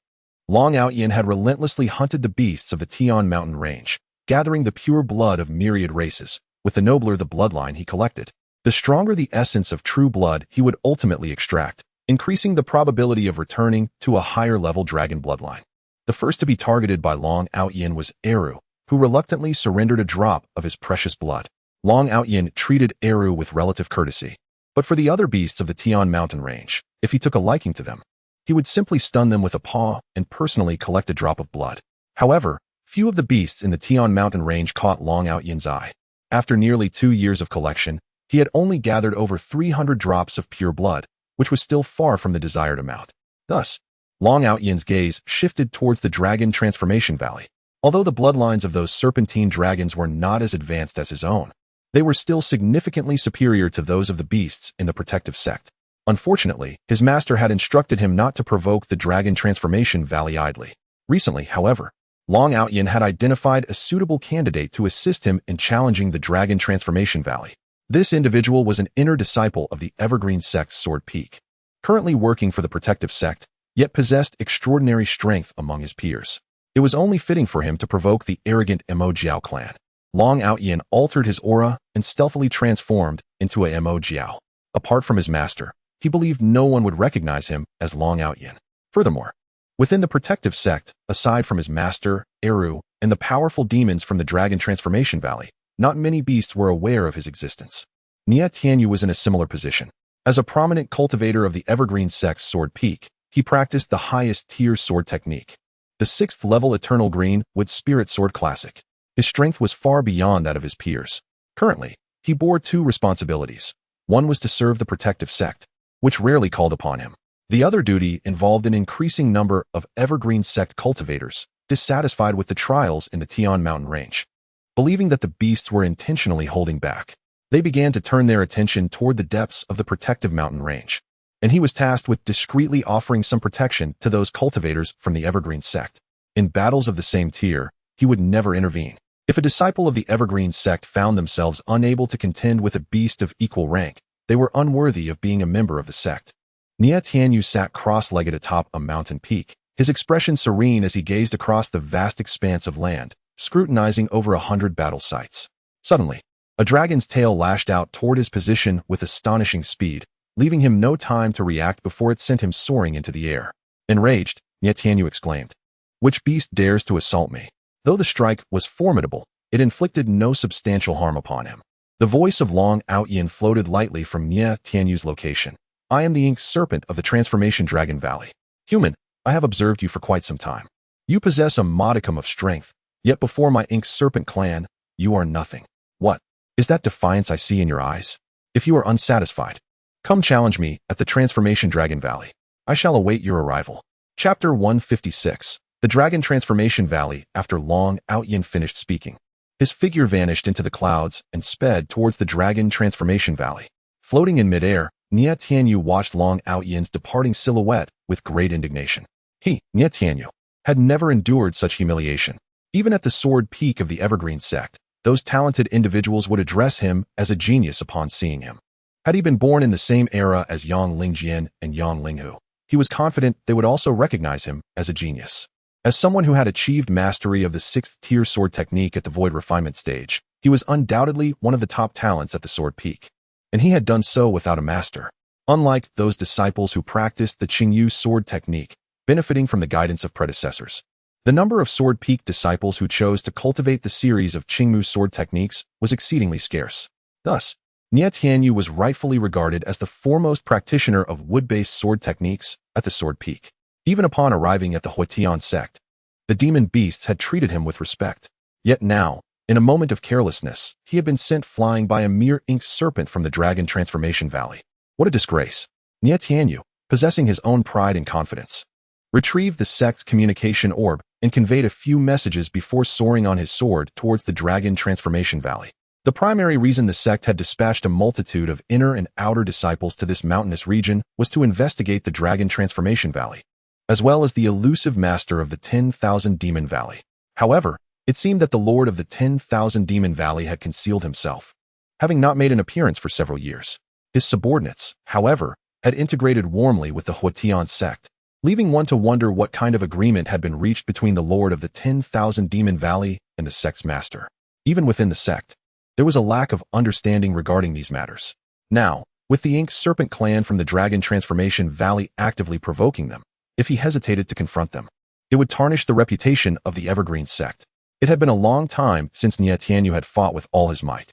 A: Long Outyin had relentlessly hunted the beasts of the Tian mountain range, gathering the pure blood of myriad races. With the nobler the bloodline he collected, the stronger the essence of true blood he would ultimately extract, increasing the probability of returning to a higher-level dragon bloodline. The first to be targeted by Long Outyin was Eru, who reluctantly surrendered a drop of his precious blood. Long Outyin treated Eru with relative courtesy, but for the other beasts of the Tian mountain range, if he took a liking to them, he would simply stun them with a paw and personally collect a drop of blood. However, few of the beasts in the Tian mountain range caught Long OutYin's eye. After nearly 2 years of collection, he had only gathered over 300 drops of pure blood, which was still far from the desired amount. Thus, Long OutYin's gaze shifted towards the Dragon Transformation Valley. Although the bloodlines of those serpentine dragons were not as advanced as his own, they were still significantly superior to those of the beasts in the protective sect. Unfortunately, his master had instructed him not to provoke the Dragon Transformation Valley idly. Recently, however, Long Outyin had identified a suitable candidate to assist him in challenging the Dragon Transformation Valley. This individual was an inner disciple of the Evergreen sect's Sword Peak, currently working for the protective sect, yet possessed extraordinary strength among his peers. It was only fitting for him to provoke the arrogant Mo Jiao clan. Long Outyin altered his aura and stealthily transformed into a Mo Jiao. Apart from his master, he believed no one would recognize him as Long Outyin. Furthermore, within the protective sect, aside from his master, Eru, and the powerful demons from the Dragon Transformation Valley, not many beasts were aware of his existence. Nie Tianyu was in a similar position. As a prominent cultivator of the Evergreen sect's Sword Peak, he practiced the highest tier sword technique, the 6th level Eternal Green Wood Spirit Sword Classic. His strength was far beyond that of his peers. Currently, he bore 2 responsibilities. One was to serve the protective sect, which rarely called upon him. The other duty involved an increasing number of Evergreen sect cultivators, dissatisfied with the trials in the Tian mountain range. Believing that the beasts were intentionally holding back, they began to turn their attention toward the depths of the protective mountain range, and he was tasked with discreetly offering some protection to those cultivators from the Evergreen sect. In battles of the same tier, he would never intervene. If a disciple of the Evergreen sect found themselves unable to contend with a beast of equal rank, they were unworthy of being a member of the sect. Nie Tianyu sat cross-legged atop a mountain peak, his expression serene as he gazed across the vast expanse of land, scrutinizing over 100 battle sites. Suddenly, a dragon's tail lashed out toward his position with astonishing speed, leaving him no time to react before it sent him soaring into the air. Enraged, Nie Tianyu exclaimed, "Which beast dares to assault me?" Though the strike was formidable, it inflicted no substantial harm upon him. The voice of Long Outyin floated lightly from Nie Tianyu's location. "I am the Ink Serpent of the Transformation Dragon Valley. Human, I have observed you for quite some time. You possess a modicum of strength, yet before my Ink Serpent clan, you are nothing. What? Is that defiance I see in your eyes? If you are unsatisfied, come challenge me at the Transformation Dragon Valley. I shall await your arrival." Chapter 156. The Dragon Transformation Valley. After Long Outyin finished speaking, his figure vanished into the clouds and sped towards the Dragon Transformation Valley. Floating in midair, Nie Tianyu watched Long Ao Yin's departing silhouette with great indignation. He, Nie Tianyu, had never endured such humiliation. Even at the sword peak of the Evergreen sect, those talented individuals would address him as a genius upon seeing him. Had he been born in the same era as Yang Lingjian and Yang Linghu, he was confident they would also recognize him as a genius. As someone who had achieved mastery of the 6th-tier sword technique at the Void Refinement stage, he was undoubtedly one of the top talents at the sword peak. And he had done so without a master. Unlike those disciples who practiced the Qingyu sword technique, benefiting from the guidance of predecessors. The number of sword peak disciples who chose to cultivate the series of Qingmu sword techniques was exceedingly scarce. Thus, Nie Tianyu was rightfully regarded as the foremost practitioner of wood-based sword techniques at the sword peak. Even upon arriving at the Huitian sect, the demon beasts had treated him with respect. Yet now, in a moment of carelessness, he had been sent flying by a mere ink serpent from the Dragon Transformation Valley. What a disgrace! Nie Tianyu, possessing his own pride and confidence, retrieved the sect's communication orb and conveyed a few messages before soaring on his sword towards the Dragon Transformation Valley. The primary reason the sect had dispatched a multitude of inner and outer disciples to this mountainous region was to investigate the Dragon Transformation Valley, as well as the elusive master of the 10,000 Demon Valley. However, it seemed that the Lord of the 10,000 Demon Valley had concealed himself, having not made an appearance for several years. His subordinates, however, had integrated warmly with the Huitian sect, leaving one to wonder what kind of agreement had been reached between the Lord of the 10,000 Demon Valley and the Sect's master. Even within the sect, there was a lack of understanding regarding these matters. Now, with the Ink Serpent clan from the Dragon Transformation Valley actively provoking them, if he hesitated to confront them, it would tarnish the reputation of the Evergreen sect. It had been a long time since Nie Tianyu had fought with all his might,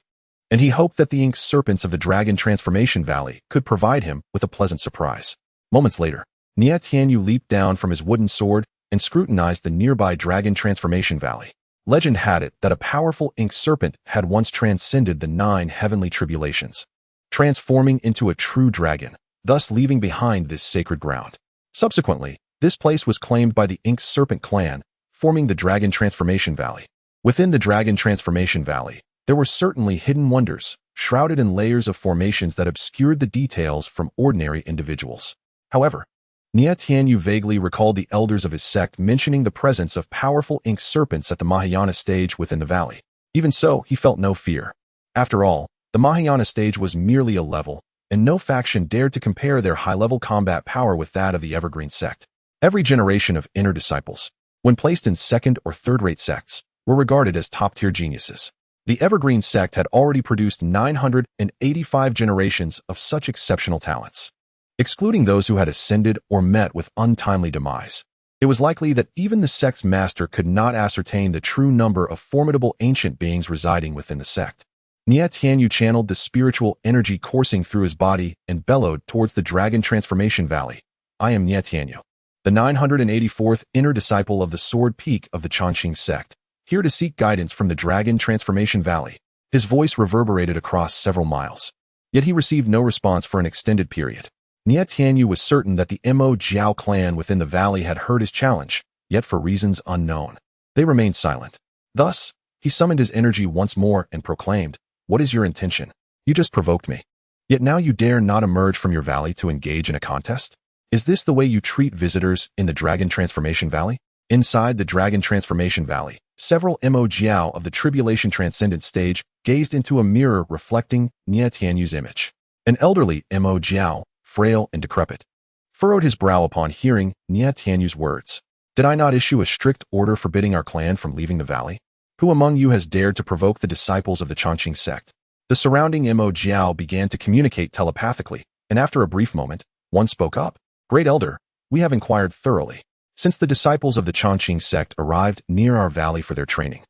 A: and he hoped that the Ink Serpents of the Dragon Transformation Valley could provide him with a pleasant surprise. Moments later, Nie Tianyu leaped down from his wooden sword and scrutinized the nearby Dragon Transformation Valley. Legend had it that a powerful ink serpent had once transcended the 9 heavenly tribulations, transforming into a true dragon, thus leaving behind this sacred ground. Subsequently, this place was claimed by the Ink Serpent clan, forming the Dragon Transformation Valley. Within the Dragon Transformation Valley, there were certainly hidden wonders, shrouded in layers of formations that obscured the details from ordinary individuals. However, Nie Tianyu vaguely recalled the elders of his sect mentioning the presence of powerful ink serpents at the Mahayana stage within the valley. Even so, he felt no fear. After all, the Mahayana stage was merely a level, and no faction dared to compare their high-level combat power with that of the Evergreen sect. Every generation of inner disciples, when placed in second- or third-rate sects, were regarded as top-tier geniuses. The Evergreen sect had already produced 985 generations of such exceptional talents. Excluding those who had ascended or met with untimely demise, it was likely that even the sect's master could not ascertain the true number of formidable ancient beings residing within the sect. Nie Tianyu channeled the spiritual energy coursing through his body and bellowed towards the Dragon Transformation Valley. I am Nie Tianyu, the 984th inner disciple of the Sword Peak of the Chongqing sect, here to seek guidance from the Dragon Transformation Valley. His voice reverberated across several miles. Yet he received no response for an extended period. Nie Tianyu was certain that the Mo Jiao clan within the valley had heard his challenge, yet for reasons unknown, they remained silent. Thus, he summoned his energy once more and proclaimed, "What is your intention? You just provoked me. Yet now you dare not emerge from your valley to engage in a contest? Is this the way you treat visitors in the Dragon Transformation Valley?" Inside the Dragon Transformation Valley, several Mo Jiao of the Tribulation Transcendent stage gazed into a mirror reflecting Nie Tianyu's image. An elderly Mo Jiao, frail and decrepit, furrowed his brow upon hearing Nie Tianyu's words. "Did I not issue a strict order forbidding our clan from leaving the valley? Who among you has dared to provoke the disciples of the Chongqing sect?" The surrounding Mo Jiao began to communicate telepathically, and after a brief moment, one spoke up. "Great Elder, we have inquired thoroughly. Since the disciples of the Chongqing sect arrived near our valley for their training,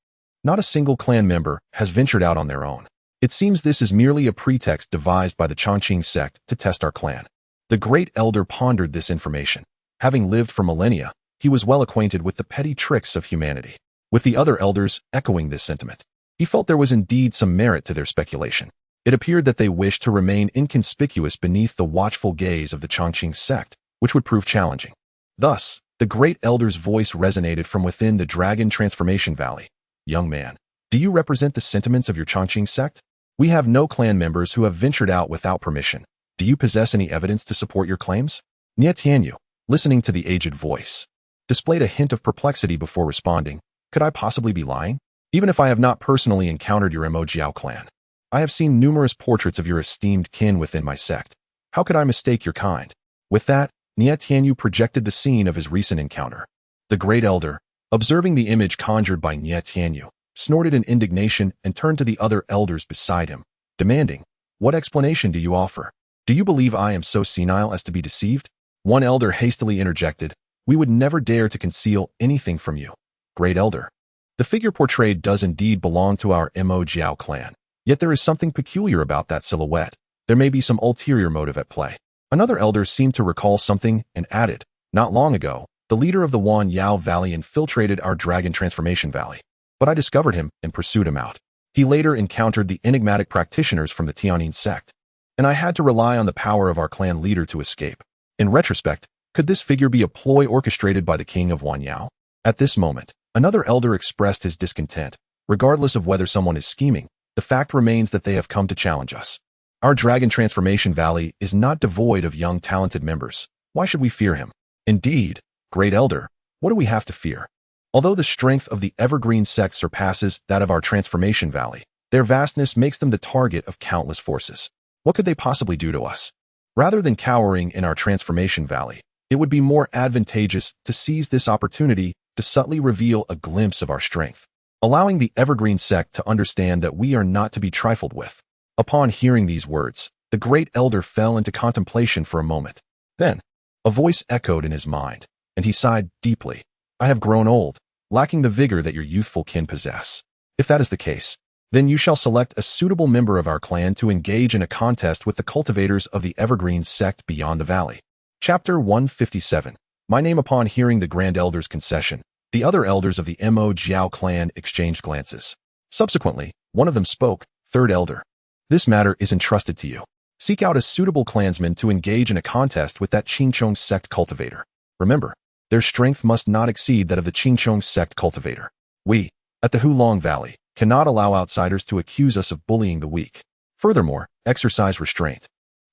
A: not a single clan member has ventured out on their own. It seems this is merely a pretext devised by the Chongqing sect to test our clan." The Great Elder pondered this information. Having lived for millennia, he was well acquainted with the petty tricks of humanity. With the other elders echoing this sentiment, he felt there was indeed some merit to their speculation. It appeared that they wished to remain inconspicuous beneath the watchful gaze of the Chongqing sect, which would prove challenging. Thus, the Great Elder's voice resonated from within the Dragon Transformation Valley. "Young man, do you represent the sentiments of your Chongqing sect? We have no clan members who have ventured out without permission. Do you possess any evidence to support your claims? Nie Tianyu, listening to the aged voice, displayed a hint of perplexity before responding. Could I possibly be lying? Even if I have not personally encountered your Mo Jiao clan, I have seen numerous portraits of your esteemed kin within my sect. How could I mistake your kind? With that, Nie Tianyu projected the scene of his recent encounter. The Great Elder, observing the image conjured by Nie Tianyu, snorted in indignation and turned to the other elders beside him, demanding, "What explanation do you offer? Do you believe I am so senile as to be deceived?" One elder hastily interjected, "We would never dare to conceal anything from you, Great Elder. The figure portrayed does indeed belong to our Mo Jiao clan, yet there is something peculiar about that silhouette. There may be some ulterior motive at play." Another elder seemed to recall something and added, "Not long ago, the leader of the Wan Yao Valley infiltrated our Dragon Transformation Valley, but I discovered him and pursued him out. He later encountered the enigmatic practitioners from the Tianyin sect, and I had to rely on the power of our clan leader to escape. In retrospect, could this figure be a ploy orchestrated by the king of Wan Yao?" At this moment, another elder expressed his discontent. "Regardless of whether someone is scheming, the fact remains that they have come to challenge us. Our Dragon Transformation Valley is not devoid of young talented members. Why should we fear him? Indeed, Great Elder, what do we have to fear? Although the strength of the Evergreen sect surpasses that of our Transformation Valley, their vastness makes them the target of countless forces. What could they possibly do to us? Rather than cowering in our Transformation Valley, it would be more advantageous to seize this opportunity to subtly reveal a glimpse of our strength, allowing the Evergreen sect to understand that we are not to be trifled with." Upon hearing these words, the Great Elder fell into contemplation for a moment. Then, a voice echoed in his mind, and he sighed deeply. "I have grown old, lacking the vigor that your youthful kin possess. If that is the case, then you shall select a suitable member of our clan to engage in a contest with the cultivators of the Evergreen sect beyond the valley." Chapter 157. My name. Upon hearing the Grand Elder's concession, the other elders of the Mo Jiao clan exchanged glances. Subsequently, one of them spoke. "Third Elder, this matter is entrusted to you. Seek out a suitable clansman to engage in a contest with that Qingchong sect cultivator. Remember, their strength must not exceed that of the Qingchong sect cultivator. We, at the Hulong Valley, cannot allow outsiders to accuse us of bullying the weak. Furthermore, exercise restraint.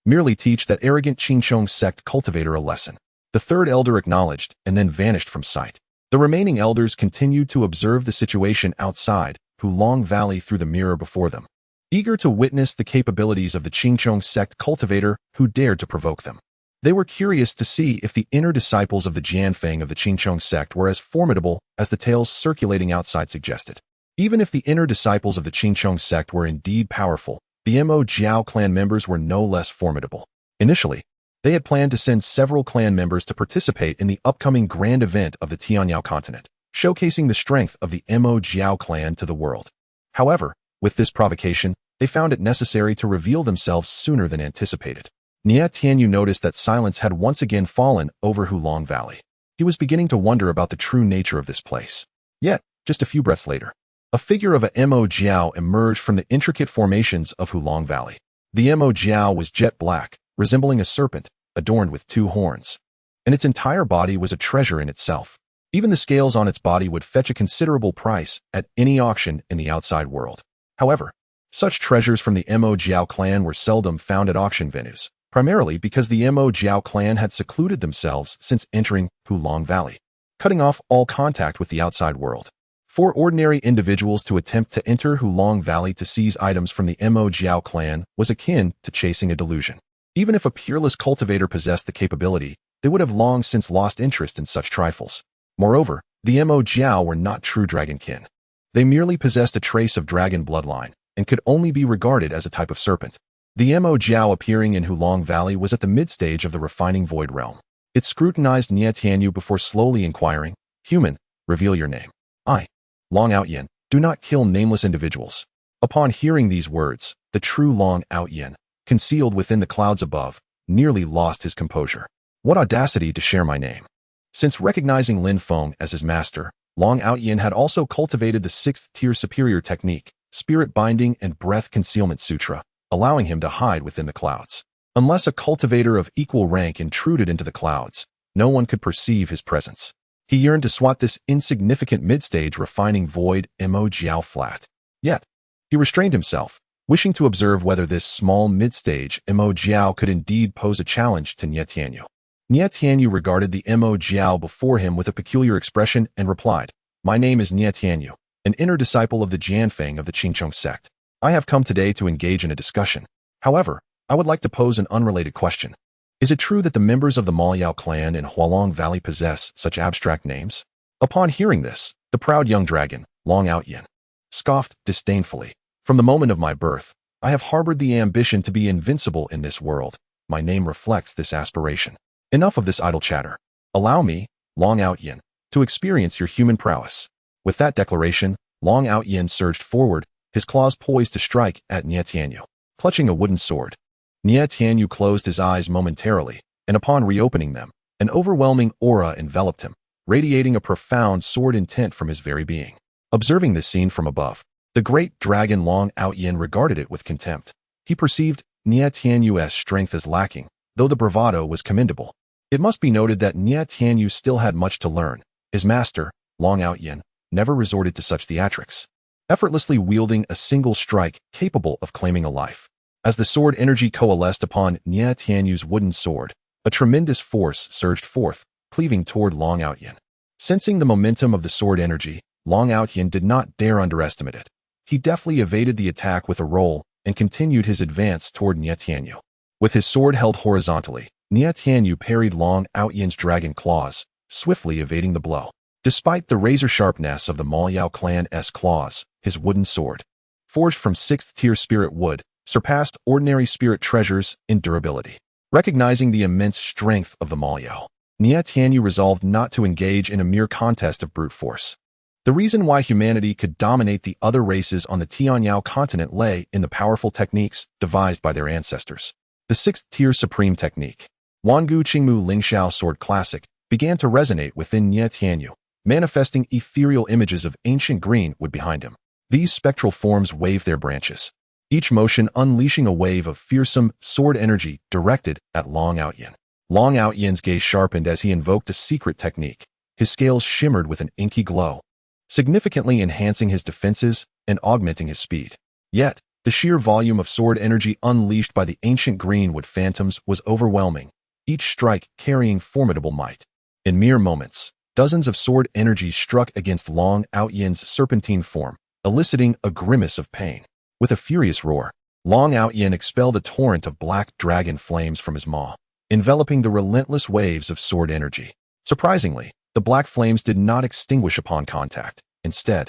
A: Merely teach that arrogant Qingchong sect cultivator a lesson." The third elder acknowledged and then vanished from sight. The remaining elders continued to observe the situation outside Hulong Valley through the mirror before them, eager to witness the capabilities of the Qingchong sect cultivator who dared to provoke them. They were curious to see if the inner disciples of the Jianfeng of the Qingchong sect were as formidable as the tales circulating outside suggested. Even if the inner disciples of the Qingchong sect were indeed powerful, the Mo Jiao clan members were no less formidable. Initially, they had planned to send several clan members to participate in the upcoming grand event of the Tianyao continent, showcasing the strength of the Mo Jiao clan to the world. However, with this provocation, they found it necessary to reveal themselves sooner than anticipated. Nie Tianyu noticed that silence had once again fallen over Hulong Valley. He was beginning to wonder about the true nature of this place. Yet, just a few breaths later, a figure of a Mo Jiao emerged from the intricate formations of Hulong Valley. The Mo Jiao was jet black, resembling a serpent, adorned with 2 horns. And its entire body was a treasure in itself. Even the scales on its body would fetch a considerable price at any auction in the outside world. However, such treasures from the Mo Jiao clan were seldom found at auction venues, primarily because the Mo Jiao clan had secluded themselves since entering Hulong Valley, cutting off all contact with the outside world. For ordinary individuals to attempt to enter Hulong Valley to seize items from the Mo Jiao clan was akin to chasing a delusion. Even if a peerless cultivator possessed the capability, they would have long since lost interest in such trifles. Moreover, the Mo Jiao were not true dragonkin. They merely possessed a trace of dragon bloodline, and could only be regarded as a type of serpent. The Mo Jiao appearing in Hulong Valley was at the mid-stage of the refining void realm. It scrutinized Nie Tianyu before slowly inquiring, "Human, reveal your name." "I, Long Outyin, do not kill nameless individuals." Upon hearing these words, the true Long Outyin, concealed within the clouds above, nearly lost his composure. What audacity to share my name! Since recognizing Lin Feng as his master, Long Outyin had also cultivated the 6th-tier superior technique, Spirit Binding and Breath Concealment Sutra, allowing him to hide within the clouds. Unless a cultivator of equal rank intruded into the clouds, no one could perceive his presence. He yearned to swat this insignificant mid-stage refining void Mo Jiao flat. Yet, he restrained himself, wishing to observe whether this small mid-stage Mo Jiao could indeed pose a challenge to Nie Tianyu. Nie Tianyu regarded the Mo Jiao before him with a peculiar expression and replied, "My name is Nie Tianyu, an inner disciple of the Jianfeng of the Qingcheng sect. I have come today to engage in a discussion. However, I would like to pose an unrelated question. Is it true that the members of the Maoyao clan in Hualong Valley possess such abstract names?" Upon hearing this, the proud young dragon, Long Outyin, scoffed disdainfully. "From the moment of my birth, I have harbored the ambition to be invincible in this world. My name reflects this aspiration. Enough of this idle chatter. Allow me, Long Outyin, to experience your human prowess." With that declaration, Long Outyin surged forward, his claws poised to strike at Nie Tianyu. Clutching a wooden sword, Nie Tianyu closed his eyes momentarily, and upon reopening them, an overwhelming aura enveloped him, radiating a profound sword intent from his very being. Observing this scene from above, the great dragon Long Outyin regarded it with contempt. He perceived Nie Tianyu's strength as lacking, though the bravado was commendable. It must be noted that Nie Tianyu still had much to learn. His master, Long Outyin, never resorted to such theatrics, effortlessly wielding a single strike capable of claiming a life. As the sword energy coalesced upon Nie Tianyu's wooden sword, a tremendous force surged forth, cleaving toward Long Outyin. Sensing the momentum of the sword energy, Long Outyin did not dare underestimate it. He deftly evaded the attack with a roll and continued his advance toward Nie Tianyu. With his sword held horizontally, Nie Tianyu parried Long Outyin's dragon claws, swiftly evading the blow. Despite the razor sharpness of the Maoyao clan's claws, his wooden sword, forged from 6th-tier spirit wood, surpassed ordinary spirit treasures in durability. Recognizing the immense strength of the Maoyao, Nie Tianyu resolved not to engage in a mere contest of brute force. The reason why humanity could dominate the other races on the Tianyao continent lay in the powerful techniques devised by their ancestors. The 6th-tier supreme technique, Wangu Qingmu Lingxiao Sword Classic, began to resonate within Nie Tianyu, manifesting ethereal images of ancient greenwood behind him. These spectral forms waved their branches, each motion unleashing a wave of fearsome sword energy directed at Long Outyin. Long Outyin's gaze sharpened as he invoked a secret technique. His scales shimmered with an inky glow, significantly enhancing his defenses and augmenting his speed. Yet, the sheer volume of sword energy unleashed by the ancient greenwood phantoms was overwhelming, each strike carrying formidable might. In mere moments, dozens of sword energies struck against Long Outyin's serpentine form, eliciting a grimace of pain. With a furious roar, Long Outyin expelled a torrent of black dragon flames from his maw, enveloping the relentless waves of sword energy. Surprisingly, the black flames did not extinguish upon contact. Instead,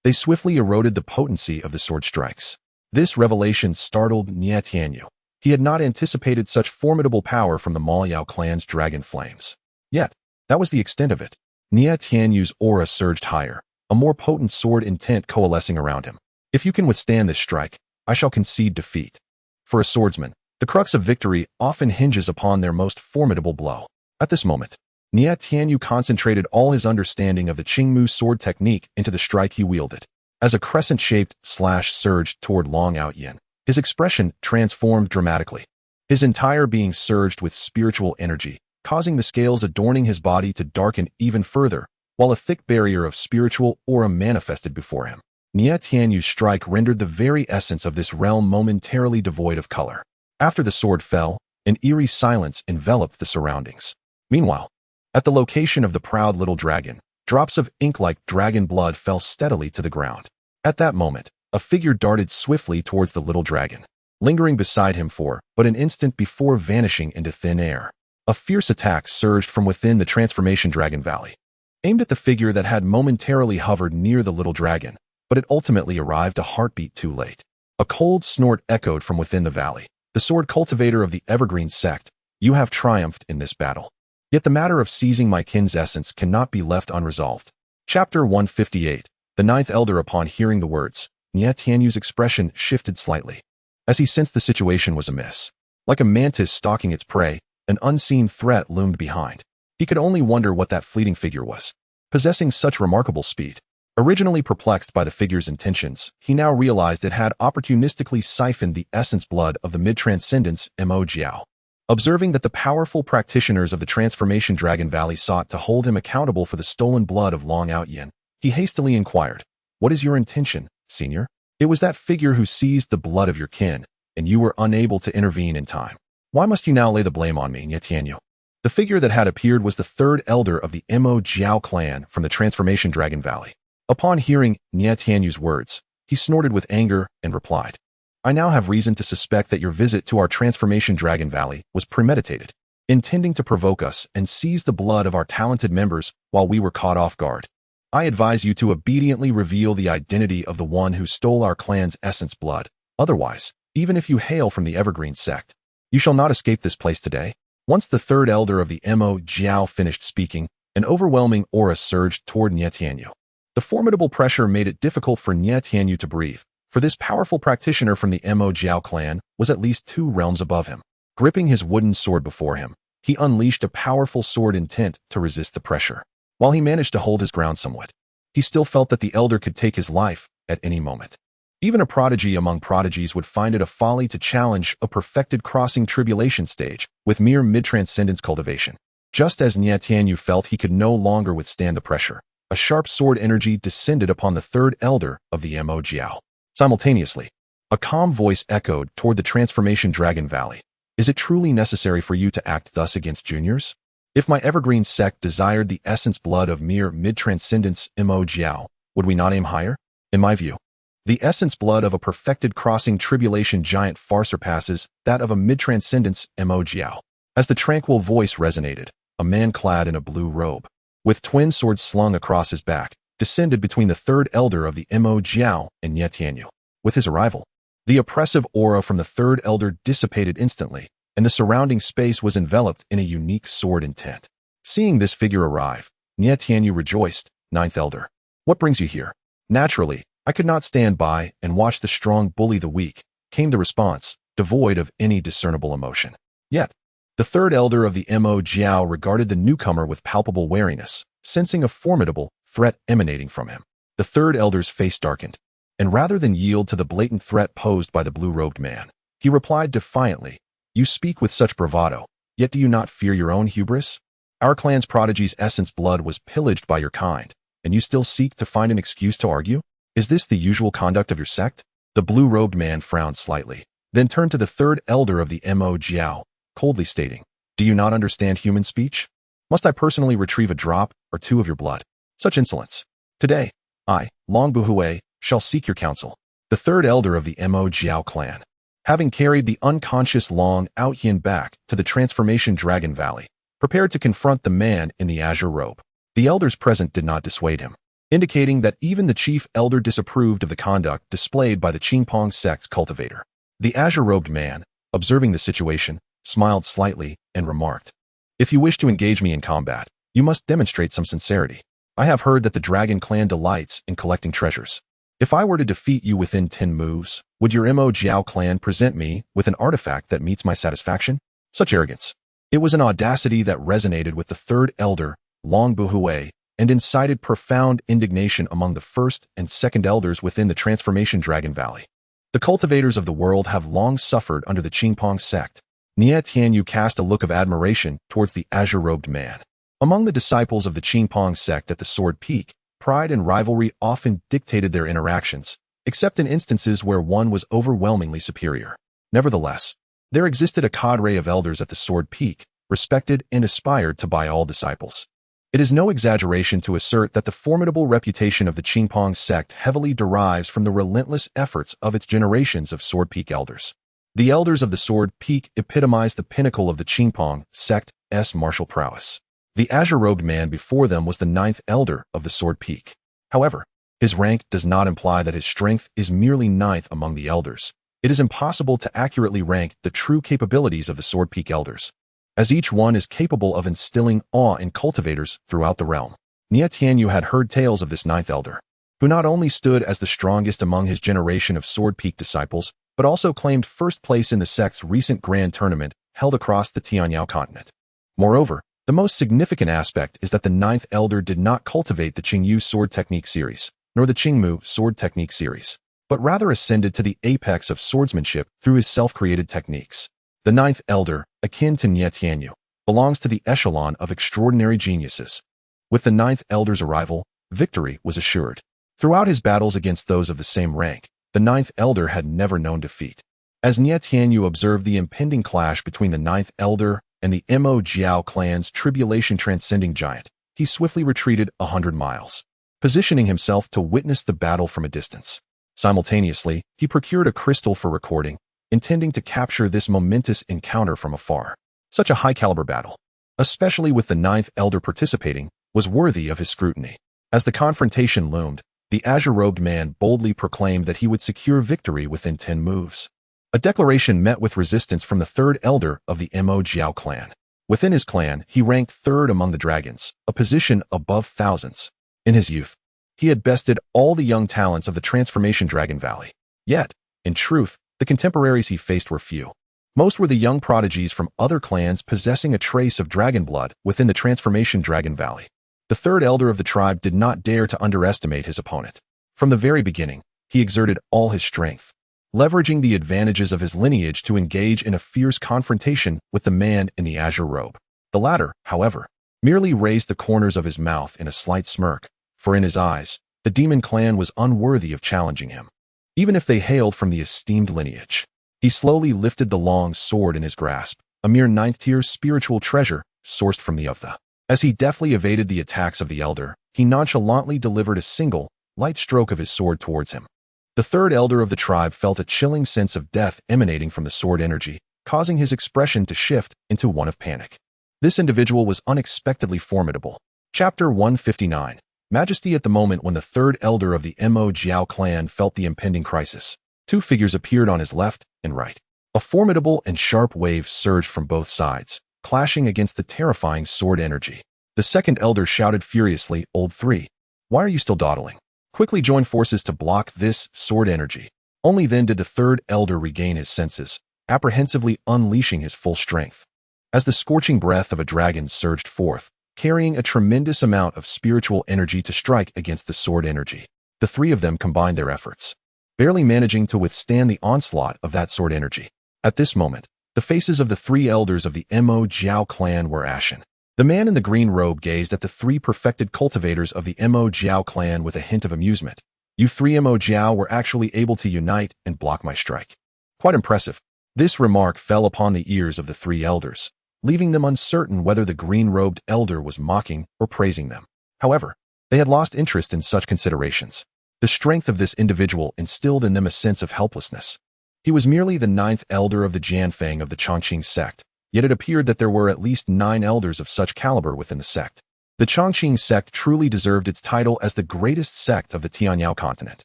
A: they swiftly eroded the potency of the sword strikes. This revelation startled Nie Tianyu. He had not anticipated such formidable power from the Maoyao clan's dragon flames. Yet, that was the extent of it. Nie Tianyu's aura surged higher, a more potent sword intent coalescing around him. "If you can withstand this strike, I shall concede defeat." For a swordsman, the crux of victory often hinges upon their most formidable blow. At this moment, Nie Tianyu concentrated all his understanding of the Qingmu sword technique into the strike he wielded. As a crescent-shaped slash surged toward Long Outyin, his expression transformed dramatically. His entire being surged with spiritual energy, causing the scales adorning his body to darken even further, while a thick barrier of spiritual aura manifested before him. Nie Tianyu's strike rendered the very essence of this realm momentarily devoid of color. After the sword fell, an eerie silence enveloped the surroundings. Meanwhile, at the location of the proud little dragon, drops of ink-like dragon blood fell steadily to the ground. At that moment, a figure darted swiftly towards the little dragon, lingering beside him for but an instant before vanishing into thin air. A fierce attack surged from within the transformation dragon valley, aimed at the figure that had momentarily hovered near the little dragon, but it ultimately arrived a heartbeat too late. A cold snort echoed from within the valley. "The sword cultivator of the Evergreen sect, you have triumphed in this battle. Yet the matter of seizing my kin's essence cannot be left unresolved." Chapter 158. The Ninth Elder. Upon hearing the words, Nie Tianyu's expression shifted slightly, as he sensed the situation was amiss. Like a mantis stalking its prey, an unseen threat loomed behind. He could only wonder what that fleeting figure was, possessing such remarkable speed. Originally perplexed by the figure's intentions, he now realized it had opportunistically siphoned the essence blood of the mid-transcendence Mo Jiao. Observing that the powerful practitioners of the Transformation Dragon Valley sought to hold him accountable for the stolen blood of Long Outyin, he hastily inquired, "What is your intention, Senior?" It was that figure who seized the blood of your kin, and you were unable to intervene in time. Why must you now lay the blame on me, Nie Tianyu? The figure that had appeared was the third elder of the Mo Jiao clan from the Transformation Dragon Valley. Upon hearing Nie Tianyu's words, he snorted with anger and replied, I now have reason to suspect that your visit to our Transformation Dragon Valley was premeditated, intending to provoke us and seize the blood of our talented members while we were caught off guard. I advise you to obediently reveal the identity of the one who stole our clan's essence blood. Otherwise, even if you hail from the Evergreen sect, you shall not escape this place today. Once the third elder of the Mo Jiao finished speaking, an overwhelming aura surged toward Nie Tianyu. The formidable pressure made it difficult for Nie Tianyu to breathe, for this powerful practitioner from the Mo Jiao clan was at least 2 realms above him. Gripping his wooden sword before him, he unleashed a powerful sword intent to resist the pressure. While he managed to hold his ground somewhat, he still felt that the elder could take his life at any moment. Even a prodigy among prodigies would find it a folly to challenge a perfected crossing tribulation stage with mere mid-transcendence cultivation. Just as Nie Tianyu felt he could no longer withstand the pressure, a sharp sword energy descended upon the third elder of the Mo Jiao. Simultaneously, a calm voice echoed toward the Transformation Dragon Valley. Is it truly necessary for you to act thus against juniors? If my Evergreen sect desired the essence blood of mere mid-transcendence Mo Jiao, would we not aim higher? In my view, the essence blood of a perfected crossing tribulation giant far surpasses that of a mid-transcendence Mo Jiao. As the tranquil voice resonated, a man clad in a blue robe, with twin swords slung across his back, descended between the third elder of the Mo Jiao and Nie Tianyu. With his arrival, the oppressive aura from the third elder dissipated instantly, and the surrounding space was enveloped in a unique sword intent. Seeing this figure arrive, Nie Tianyu rejoiced. Ninth elder, what brings you here? Naturally, I could not stand by and watch the strong bully the weak, came the response, devoid of any discernible emotion. Yet, the third elder of the Mo Jiao regarded the newcomer with palpable wariness, sensing a formidable threat emanating from him. The third elder's face darkened, and rather than yield to the blatant threat posed by the blue-robed man, he replied defiantly, You speak with such bravado, yet do you not fear your own hubris? Our clan's prodigy's essence blood was pillaged by your kind, and you still seek to find an excuse to argue? Is this the usual conduct of your sect? The blue-robed man frowned slightly, then turned to the third elder of the Mo Jiao, coldly stating, Do you not understand human speech? Must I personally retrieve a drop or 2 of your blood? Such insolence. Today, I, Long Buhui, shall seek your counsel. The third elder of the Mo Jiao clan, having carried the unconscious Long Outyin back to the Transformation Dragon Valley, prepared to confront the man in the azure robe. The elders present did not dissuade him, indicating that even the chief elder disapproved of the conduct displayed by the Qingpong sect's cultivator. The azure-robed man, observing the situation, smiled slightly and remarked, If you wish to engage me in combat, you must demonstrate some sincerity. I have heard that the Dragon Clan delights in collecting treasures. If I were to defeat you within 10 moves, would your Mo Jiao clan present me with an artifact that meets my satisfaction? Such arrogance. It was an audacity that resonated with the third elder, Long Buhui, and incited profound indignation among the first and second elders within the Transformation Dragon Valley. The cultivators of the world have long suffered under the Qingpong sect. Nie Tianyu cast a look of admiration towards the azure-robed man. Among the disciples of the Qingpong sect at the Sword Peak, pride and rivalry often dictated their interactions, except in instances where one was overwhelmingly superior. Nevertheless, there existed a cadre of elders at the Sword Peak, respected and aspired to by all disciples. It is no exaggeration to assert that the formidable reputation of the Qingpong sect heavily derives from the relentless efforts of its generations of Sword Peak elders. The elders of the Sword Peak epitomize the pinnacle of the Qingpong sect's martial prowess. The azure-robed man before them was the 9th elder of the Sword Peak. However, his rank does not imply that his strength is merely 9th among the elders. It is impossible to accurately rank the true capabilities of the Sword Peak elders, as each one is capable of instilling awe in cultivators throughout the realm. Nie Tianyu had heard tales of this 9th elder, who not only stood as the strongest among his generation of Sword Peak disciples, but also claimed first place in the sect's recent grand tournament held across the Tianyao continent. Moreover, the most significant aspect is that the 9th elder did not cultivate the Qingyu sword technique series, nor the Qingmu sword technique series, but rather ascended to the apex of swordsmanship through his self-created techniques. The 9th elder, akin to Nie Tianyu, belongs to the echelon of extraordinary geniuses. With the 9th elder's arrival, victory was assured. Throughout his battles against those of the same rank, The ninth elder had never known defeat. As Nie Tianyu observed the impending clash between the ninth elder and the Mo Jiao clan's tribulation-transcending giant, he swiftly retreated 100 miles, positioning himself to witness the battle from a distance. Simultaneously, he procured a crystal for recording, intending to capture this momentous encounter from afar. Such a high-caliber battle, especially with the ninth elder participating, was worthy of his scrutiny. As the confrontation loomed, the azure-robed man boldly proclaimed that he would secure victory within 10 moves. A declaration met with resistance from the third elder of the Mo Jiao clan. Within his clan, he ranked third among the dragons, a position above thousands. In his youth, he had bested all the young talents of the Transformation Dragon Valley. Yet, in truth, the contemporaries he faced were few. Most were the young prodigies from other clans possessing a trace of dragon blood within the Transformation Dragon Valley. The third elder of the tribe did not dare to underestimate his opponent. From the very beginning, he exerted all his strength, leveraging the advantages of his lineage to engage in a fierce confrontation with the man in the azure robe. The latter, however, merely raised the corners of his mouth in a slight smirk, for in his eyes, the demon clan was unworthy of challenging him, even if they hailed from the esteemed lineage. He slowly lifted the long sword in his grasp, a mere ninth-tier spiritual treasure sourced from the Otha. As he deftly evaded the attacks of the elder, he nonchalantly delivered a single, light stroke of his sword towards him. The third elder of the tribe felt a chilling sense of death emanating from the sword energy, causing his expression to shift into one of panic. This individual was unexpectedly formidable. Chapter 159. Majesty. At the moment when the third elder of the Mo Jiao clan felt the impending crisis, two figures appeared on his left and right. A formidable and sharp wave surged from both sides, clashing against the terrifying sword energy. The second elder shouted furiously, "Old three, why are you still dawdling? Quickly join forces to block this sword energy." Only then did the third elder regain his senses, apprehensively unleashing his full strength. As the scorching breath of a dragon surged forth, carrying a tremendous amount of spiritual energy to strike against the sword energy, the three of them combined their efforts, barely managing to withstand the onslaught of that sword energy. At this moment, the faces of the three elders of the Mo Jiao clan were ashen. The man in the green robe gazed at the three perfected cultivators of the Mo Jiao clan with a hint of amusement. "You three Mo Jiao were actually able to unite and block my strike. Quite impressive." This remark fell upon the ears of the three elders, leaving them uncertain whether the green-robed elder was mocking or praising them. However, they had lost interest in such considerations. The strength of this individual instilled in them a sense of helplessness. He was merely the ninth elder of the Lin Feng of the Chongqing sect, yet it appeared that there were at least 9 elders of such caliber within the sect. The Chongqing sect truly deserved its title as the greatest sect of the Tianyao continent.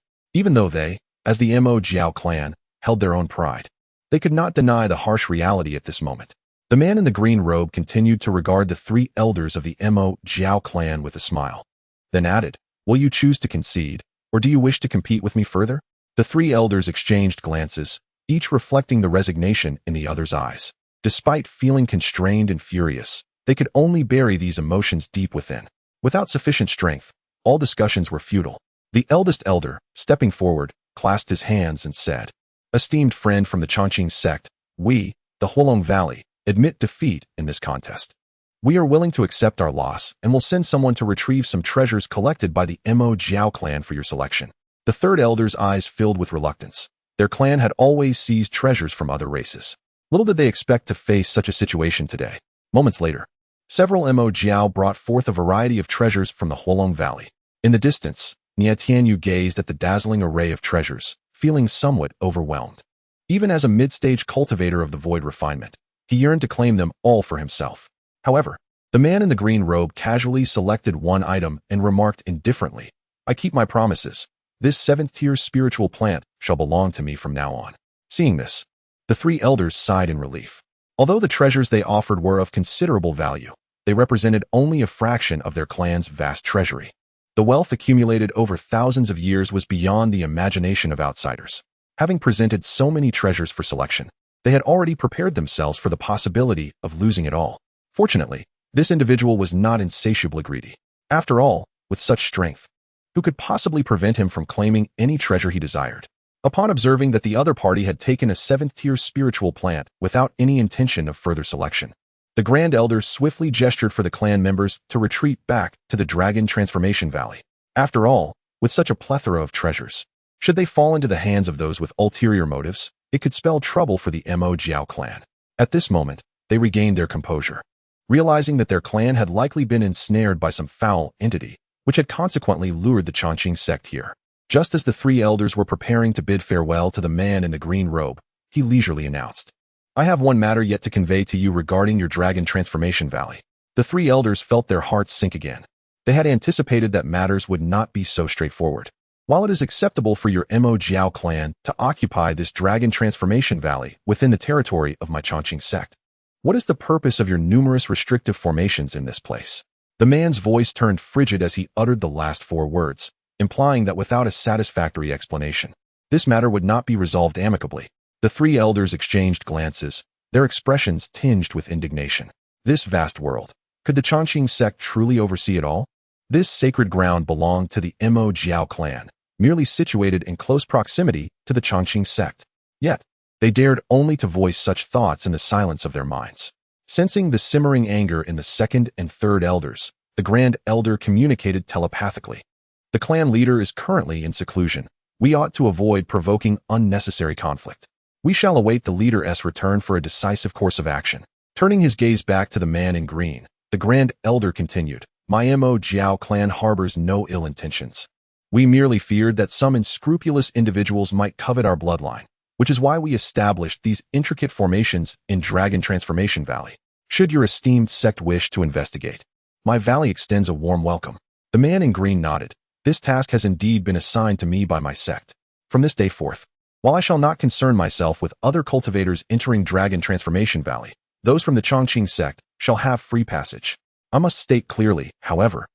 A: Even though they, as the Mo Jiao clan, held their own pride, they could not deny the harsh reality at this moment. The man in the green robe continued to regard the 3 elders of the Mo Jiao clan with a smile, then added, "Will you choose to concede, or do you wish to compete with me further?" The 3 elders exchanged glances, each reflecting the resignation in the other's eyes. Despite feeling constrained and furious, they could only bury these emotions deep within. Without sufficient strength, all discussions were futile. The eldest elder, stepping forward, clasped his hands and said, "Esteemed friend from the Chongqing sect, we, the Huolong Valley, admit defeat in this contest. We are willing to accept our loss and will send someone to retrieve some treasures collected by the Mo Jiao clan for your selection." The third elder's eyes filled with reluctance. Their clan had always seized treasures from other races. Little did they expect to face such a situation today. Moments later, several Mo Jiao brought forth a variety of treasures from the Huolong Valley. In the distance, Nie Tianyu gazed at the dazzling array of treasures, feeling somewhat overwhelmed. Even as a mid-stage cultivator of the void refinement, he yearned to claim them all for himself. However, the man in the green robe casually selected one item and remarked indifferently, "I keep my promises. This 7th-tier spiritual plant shall belong to me from now on." Seeing this, the 3 elders sighed in relief. Although the treasures they offered were of considerable value, they represented only a fraction of their clan's vast treasury. The wealth accumulated over thousands of years was beyond the imagination of outsiders. Having presented so many treasures for selection, they had already prepared themselves for the possibility of losing it all. Fortunately, this individual was not insatiably greedy. After all, with such strength, who could possibly prevent him from claiming any treasure he desired? Upon observing that the other party had taken a 7th-tier spiritual plant without any intention of further selection, the Grand Elder swiftly gestured for the clan members to retreat back to the Dragon Transformation Valley. After all, with such a plethora of treasures, Should they fall into the hands of those with ulterior motives, it could spell trouble for the Mo Jiao clan. At this moment, they regained their composure, realizing that their clan had likely been ensnared by some foul entity, which had consequently lured the Chongqing sect here. Just as the three elders were preparing to bid farewell to the man in the green robe, he leisurely announced, "I have one matter yet to convey to you regarding your dragon transformation valley." The three elders felt their hearts sink again. They had anticipated that matters would not be so straightforward. While it is acceptable for your Mo Jiao clan to occupy this dragon transformation valley within the territory of my Chongqing sect, what is the purpose of your numerous restrictive formations in this place? The man's voice turned frigid as he uttered the last four words, implying that without a satisfactory explanation, this matter would not be resolved amicably. The three elders exchanged glances, their expressions tinged with indignation. This vast world, could the Chongqing sect truly oversee it all? This sacred ground belonged to the Mo Jiao clan, merely situated in close proximity to the Chongqing sect. Yet, they dared only to voice such thoughts in the silence of their minds. Sensing the simmering anger in the second and third elders, the Grand Elder communicated telepathically. "The clan leader is currently in seclusion. We ought to avoid provoking unnecessary conflict. We shall await the leader's return for a decisive course of action." Turning his gaze back to the man in green, the Grand Elder continued, "My Mo Jiao clan harbors no ill intentions. We merely feared that some unscrupulous individuals might covet our bloodline, which is why we established these intricate formations in Dragon Transformation Valley. Should your esteemed sect wish to investigate, my valley extends a warm welcome." The man in green nodded. "This task has indeed been assigned to me by my sect. From this day forth, while I shall not concern myself with other cultivators entering Dragon Transformation Valley, those from the Chongqing sect shall have free passage. I must state clearly, however,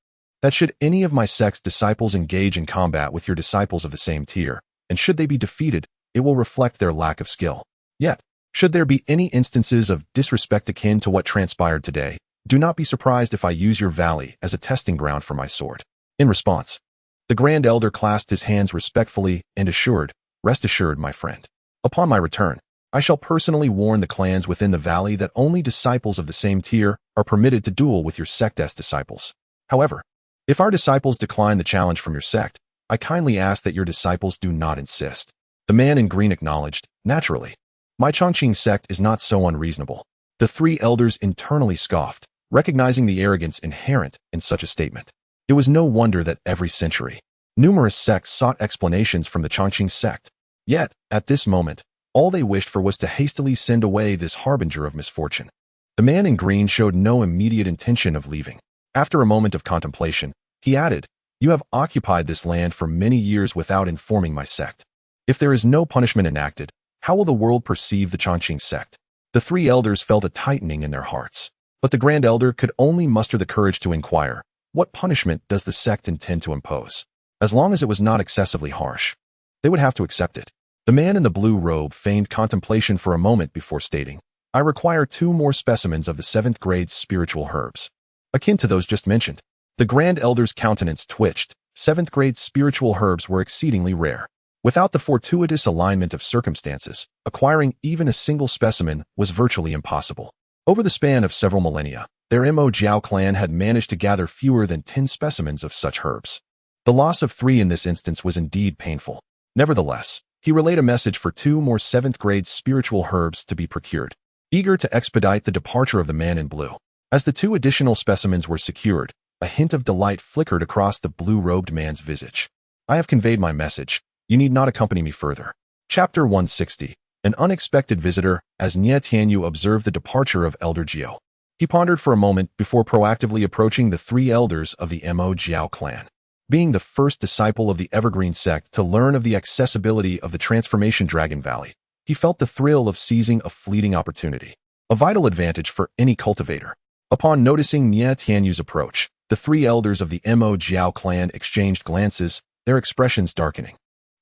A: that should any of my sect's disciples engage in combat with your disciples of the same tier, and should they be defeated, it will reflect their lack of skill. Yet, should there be any instances of disrespect akin to what transpired today, do not be surprised if I use your valley as a testing ground for my sword." In response, the Grand Elder clasped his hands respectfully and assured, "Rest assured, my friend. Upon my return, I shall personally warn the clans within the valley that only disciples of the same tier are permitted to duel with your sect's disciples. However, if our disciples decline the challenge from your sect, I kindly ask that your disciples do not insist." The man in green acknowledged, "Naturally. My Chongqing sect is not so unreasonable." The three elders internally scoffed, recognizing the arrogance inherent in such a statement. It was no wonder that every century, numerous sects sought explanations from the Chongqing sect. Yet, at this moment, all they wished for was to hastily send away this harbinger of misfortune. The man in green showed no immediate intention of leaving. After a moment of contemplation, he added, "You have occupied this land for many years without informing my sect. If there is no punishment enacted, how will the world perceive the Chongqing sect?" The three elders felt a tightening in their hearts, but the Grand Elder could only muster the courage to inquire, "What punishment does the sect intend to impose?" As long as it was not excessively harsh, they would have to accept it. The man in the blue robe feigned contemplation for a moment before stating, "I require 2 more specimens of the 7th grade spiritual herbs, akin to those just mentioned." The Grand Elder's countenance twitched. 7th grade spiritual herbs were exceedingly rare. Without the fortuitous alignment of circumstances, acquiring even a single specimen was virtually impossible. Over the span of several millennia, their Mo Jiao clan had managed to gather fewer than 10 specimens of such herbs. The loss of 3 in this instance was indeed painful. Nevertheless, he relayed a message for 2 more 7th grade spiritual herbs to be procured, eager to expedite the departure of the man in blue. As the 2 additional specimens were secured, a hint of delight flickered across the blue-robed man's visage. "I have conveyed my message. You need not accompany me further." Chapter 160. An unexpected visitor. As Nie Tianyu observed the departure of Elder Jiao, he pondered for a moment before proactively approaching the 3 elders of the Mo Jiao clan. Being the first disciple of the Evergreen sect to learn of the accessibility of the Transformation Dragon Valley, he felt the thrill of seizing a fleeting opportunity, a vital advantage for any cultivator. Upon noticing Nie Tianyu's approach, the 3 elders of the Mo Jiao clan exchanged glances, their expressions darkening.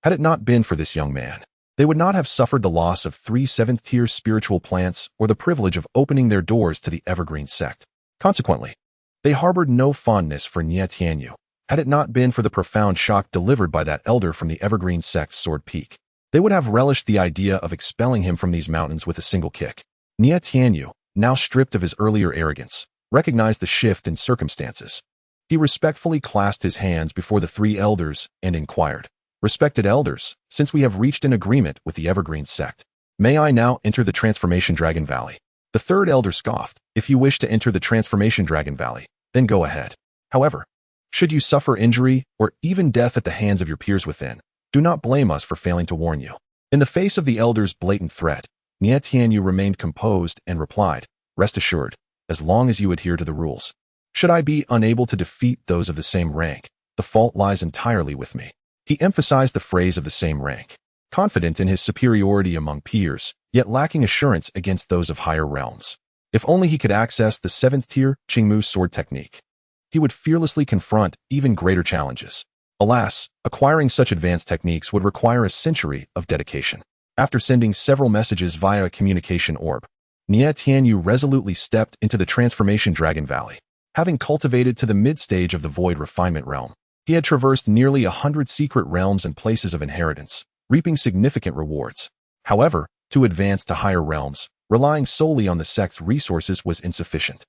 A: Had it not been for this young man, they would not have suffered the loss of 3 7th-tier spiritual plants or the privilege of opening their doors to the Evergreen sect. Consequently, they harbored no fondness for Nie Tianyu. Had it not been for the profound shock delivered by that elder from the Evergreen sect's Sword Peak, they would have relished the idea of expelling him from these mountains with a single kick. Nie Tianyu, now stripped of his earlier arrogance, recognized the shift in circumstances. He respectfully clasped his hands before the 3 elders and inquired, Respected elders, since we have reached an agreement with the Evergreen Sect, may I now enter the Transformation Dragon Valley? The third elder scoffed. If you wish to enter the Transformation Dragon Valley, then go ahead. However, should you suffer injury or even death at the hands of your peers within, do not blame us for failing to warn you. In the face of the elder's blatant threat, Nie Tianyu remained composed and replied, rest assured, as long as you adhere to the rules. Should I be unable to defeat those of the same rank, the fault lies entirely with me. He emphasized the phrase of the same rank, confident in his superiority among peers, yet lacking assurance against those of higher realms. If only he could access the 7th-tier Qingmu sword technique, he would fearlessly confront even greater challenges. Alas, acquiring such advanced techniques would require a century of dedication. After sending several messages via a communication orb, Nie Tianyu resolutely stepped into the Transformation Dragon Valley. Having cultivated to the mid-stage of the Void Refinement Realm, he had traversed nearly 100 secret realms and places of inheritance, reaping significant rewards. However, to advance to higher realms, relying solely on the sect's resources was insufficient.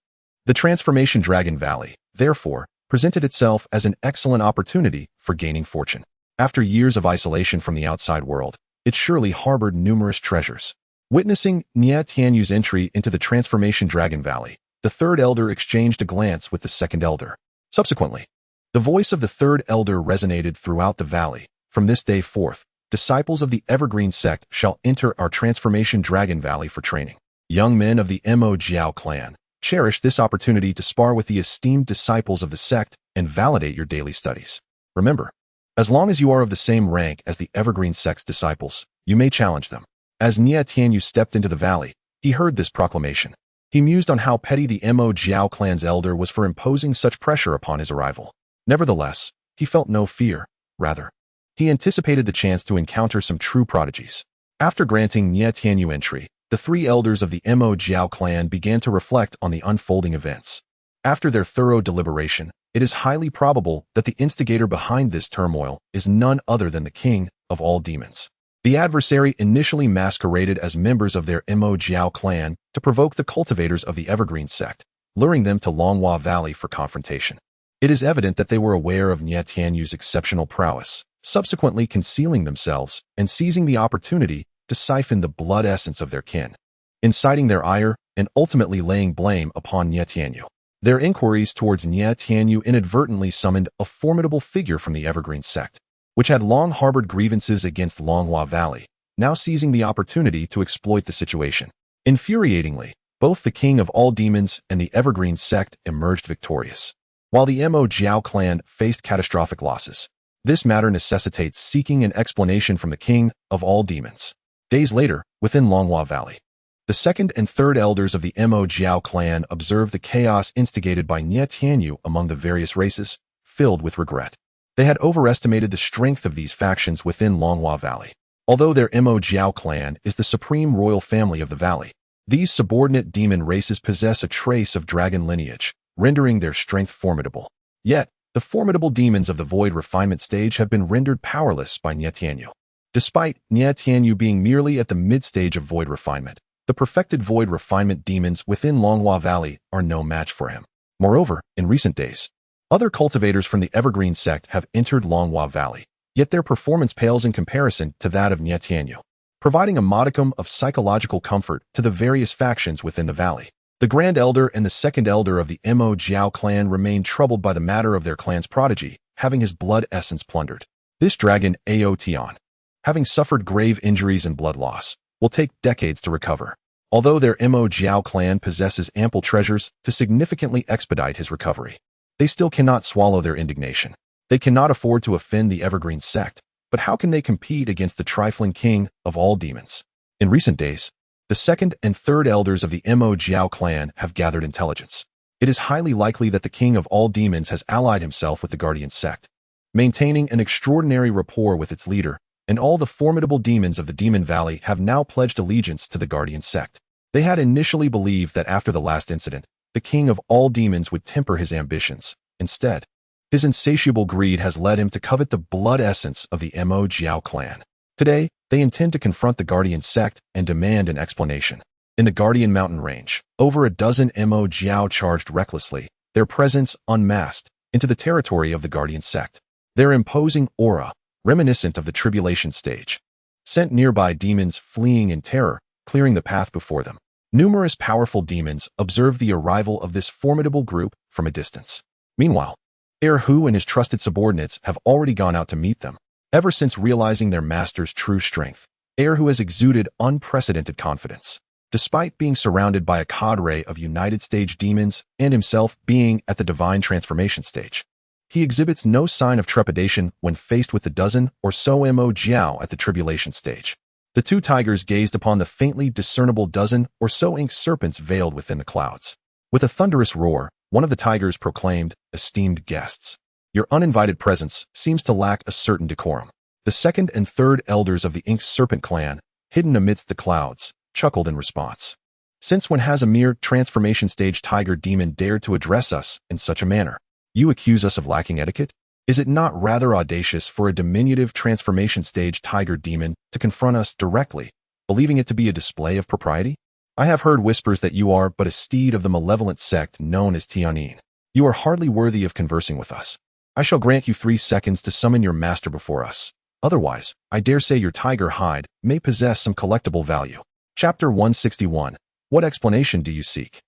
A: The Transformation Dragon Valley, therefore, presented itself as an excellent opportunity for gaining fortune. After years of isolation from the outside world, it surely harbored numerous treasures. Witnessing Nie Tianyu's entry into the Transformation Dragon Valley, the third elder exchanged a glance with the second elder. Subsequently, the voice of the third elder resonated throughout the valley. From this day forth, disciples of the Evergreen Sect shall enter our Transformation Dragon Valley for training. Young men of the Mo Jiao clan, cherish this opportunity to spar with the esteemed disciples of the sect and validate your daily studies. Remember, as long as you are of the same rank as the Evergreen Sect's disciples, you may challenge them. As Nie Tianyu stepped into the valley, he heard this proclamation. He mused on how petty the Mo Jiao clan's elder was for imposing such pressure upon his arrival. Nevertheless, he felt no fear. Rather, he anticipated the chance to encounter some true prodigies. After granting Nie Tianyu entry, the three elders of the Mo Jiao clan began to reflect on the unfolding events. After their thorough deliberation, it is highly probable that the instigator behind this turmoil is none other than the king of all demons. The adversary initially masqueraded as members of their Mo Jiao clan to provoke the cultivators of the Evergreen Sect, luring them to Longhua Valley for confrontation. It is evident that they were aware of Nie Tianyu's exceptional prowess, subsequently concealing themselves and seizing the opportunity to siphon the blood essence of their kin, inciting their ire and ultimately laying blame upon Nie Tianyu. Their inquiries towards Nie Tianyu inadvertently summoned a formidable figure from the Evergreen Sect, which had long harbored grievances against Longhua Valley, now seizing the opportunity to exploit the situation. Infuriatingly, both the king of all demons and the Evergreen Sect emerged victorious. While the Mo Jiao clan faced catastrophic losses, this matter necessitates seeking an explanation from the king of all demons. Days later, within Longhua Valley, the second and third elders of the Mo Jiao clan observed the chaos instigated by Nie Tianyu among the various races, filled with regret. They had overestimated the strength of these factions within Longhua Valley. Although their Mo Jiao clan is the supreme royal family of the valley, these subordinate demon races possess a trace of dragon lineage, rendering their strength formidable. Yet, the formidable demons of the Void Refinement stage have been rendered powerless by Nie Tianyu. Despite Nie Tianyu being merely at the mid-stage of Void Refinement, the perfected Void Refinement demons within Longhua Valley are no match for him. Moreover, in recent days, other cultivators from the Evergreen Sect have entered Longhua Valley, yet their performance pales in comparison to that of Nie Tianyu, providing a modicum of psychological comfort to the various factions within the valley. The Grand Elder and the Second Elder of the Mo Jiao clan remain troubled by the matter of their clan's prodigy, having his blood essence plundered. This dragon, Aotion, having suffered grave injuries and blood loss, will take decades to recover. Although their Mo Jiao clan possesses ample treasures to significantly expedite his recovery, they still cannot swallow their indignation. They cannot afford to offend the Evergreen Sect, but how can they compete against the trifling king of all demons? In recent days, the second and third elders of the Mo Jiao clan have gathered intelligence. It is highly likely that the king of all demons has allied himself with the Guardian Sect, maintaining an extraordinary rapport with its leader, and all the formidable demons of the Demon Valley have now pledged allegiance to the Guardian Sect. They had initially believed that after the last incident, the king of all demons would temper his ambitions. Instead, his insatiable greed has led him to covet the blood essence of the Mo Jiao clan. Today, they intend to confront the Guardian Sect and demand an explanation. In the Guardian Mountain Range, over a dozen Mo Jiao charged recklessly, their presence unmasked, into the territory of the Guardian Sect. Their imposing aura, reminiscent of the tribulation stage. Sent nearby demons fleeing in terror, clearing the path before them. Numerous powerful demons observed the arrival of this formidable group from a distance. Meanwhile, Erhu and his trusted subordinates have already gone out to meet them. Ever since realizing their master's true strength, Erhu has exuded unprecedented confidence. Despite being surrounded by a cadre of United Stage demons and himself being at the divine transformation stage, he exhibits no sign of trepidation when faced with the dozen or so Mo Jiao at the tribulation stage. The two tigers gazed upon the faintly discernible dozen or so ink serpents veiled within the clouds. With a thunderous roar, one of the tigers proclaimed, "Esteemed guests, your uninvited presence seems to lack a certain decorum." The second and third elders of the Inked Serpent clan, hidden amidst the clouds, chuckled in response. Since when has a mere transformation stage tiger demon dared to address us in such a manner? You accuse us of lacking etiquette? Is it not rather audacious for a diminutive transformation stage tiger demon to confront us directly, believing it to be a display of propriety? I have heard whispers that you are but a steed of the malevolent sect known as Tianyin. You are hardly worthy of conversing with us. I shall grant you 3 seconds to summon your master before us. Otherwise, I dare say your tiger hide may possess some collectible value. Chapter 161. What explanation do you seek?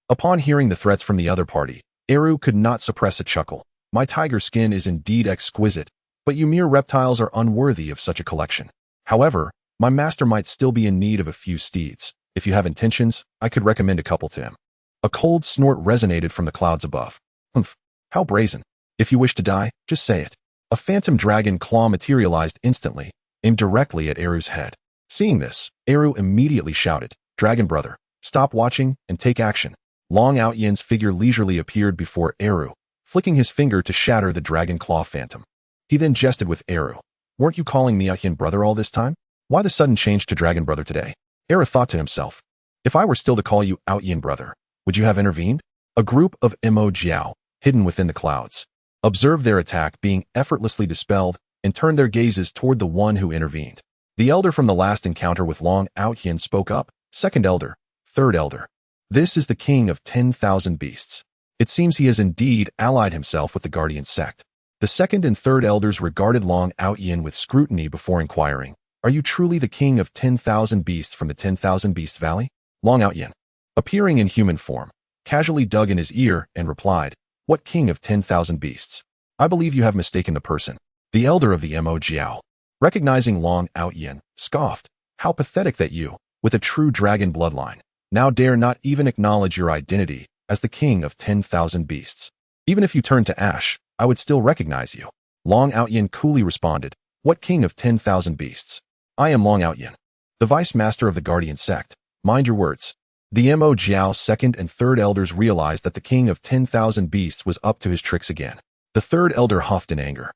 A: Upon hearing the threats from the other party, Eru could not suppress a chuckle. My tiger skin is indeed exquisite, but you mere reptiles are unworthy of such a collection. However, my master might still be in need of a few steeds. If you have intentions, I could recommend a couple to him. A cold snort resonated from the clouds above. Humph, how brazen. If you wish to die, just say it. A phantom dragon claw materialized instantly, aimed directly at Eru's head. Seeing this, Eru immediately shouted, "Dragon brother, stop watching and take action." Long Outyen's figure leisurely appeared before Eru, flicking his finger to shatter the dragon claw phantom. He then jested with Eru. "Weren't you calling me Outyen brother all this time? Why the sudden change to dragon brother today?" Eru thought to himself, "If I were still to call you Outyen brother, would you have intervened?" A group of Mo Jiao, hidden within the clouds, observed their attack being effortlessly dispelled and turned their gazes toward the one who intervened. The elder from the last encounter with Long Outyen spoke up. "Second elder, third elder. This is the king of 10,000 beasts. It seems he has indeed allied himself with the Guardian sect." The second and third elders regarded Long Outyen with scrutiny before inquiring, "Are you truly the king of 10,000 beasts from the 10,000 Beasts Valley?" Long Outyen, appearing in human form, casually dug in his ear and replied, "What king of 10,000 beasts? I believe you have mistaken the person." The elder of the Mo Jiao, recognizing Long Outyen, scoffed, "How pathetic that you, with a true dragon bloodline, now dare not even acknowledge your identity as the king of 10,000 beasts. Even if you turned to ash, I would still recognize you." Long Outyen coolly responded, "What king of 10,000 beasts? I am Long Outyen, the vice master of the Guardian sect. Mind your words." The Mo Jiao second and third elders realized that the king of 10,000 beasts was up to his tricks again. The third elder huffed in anger.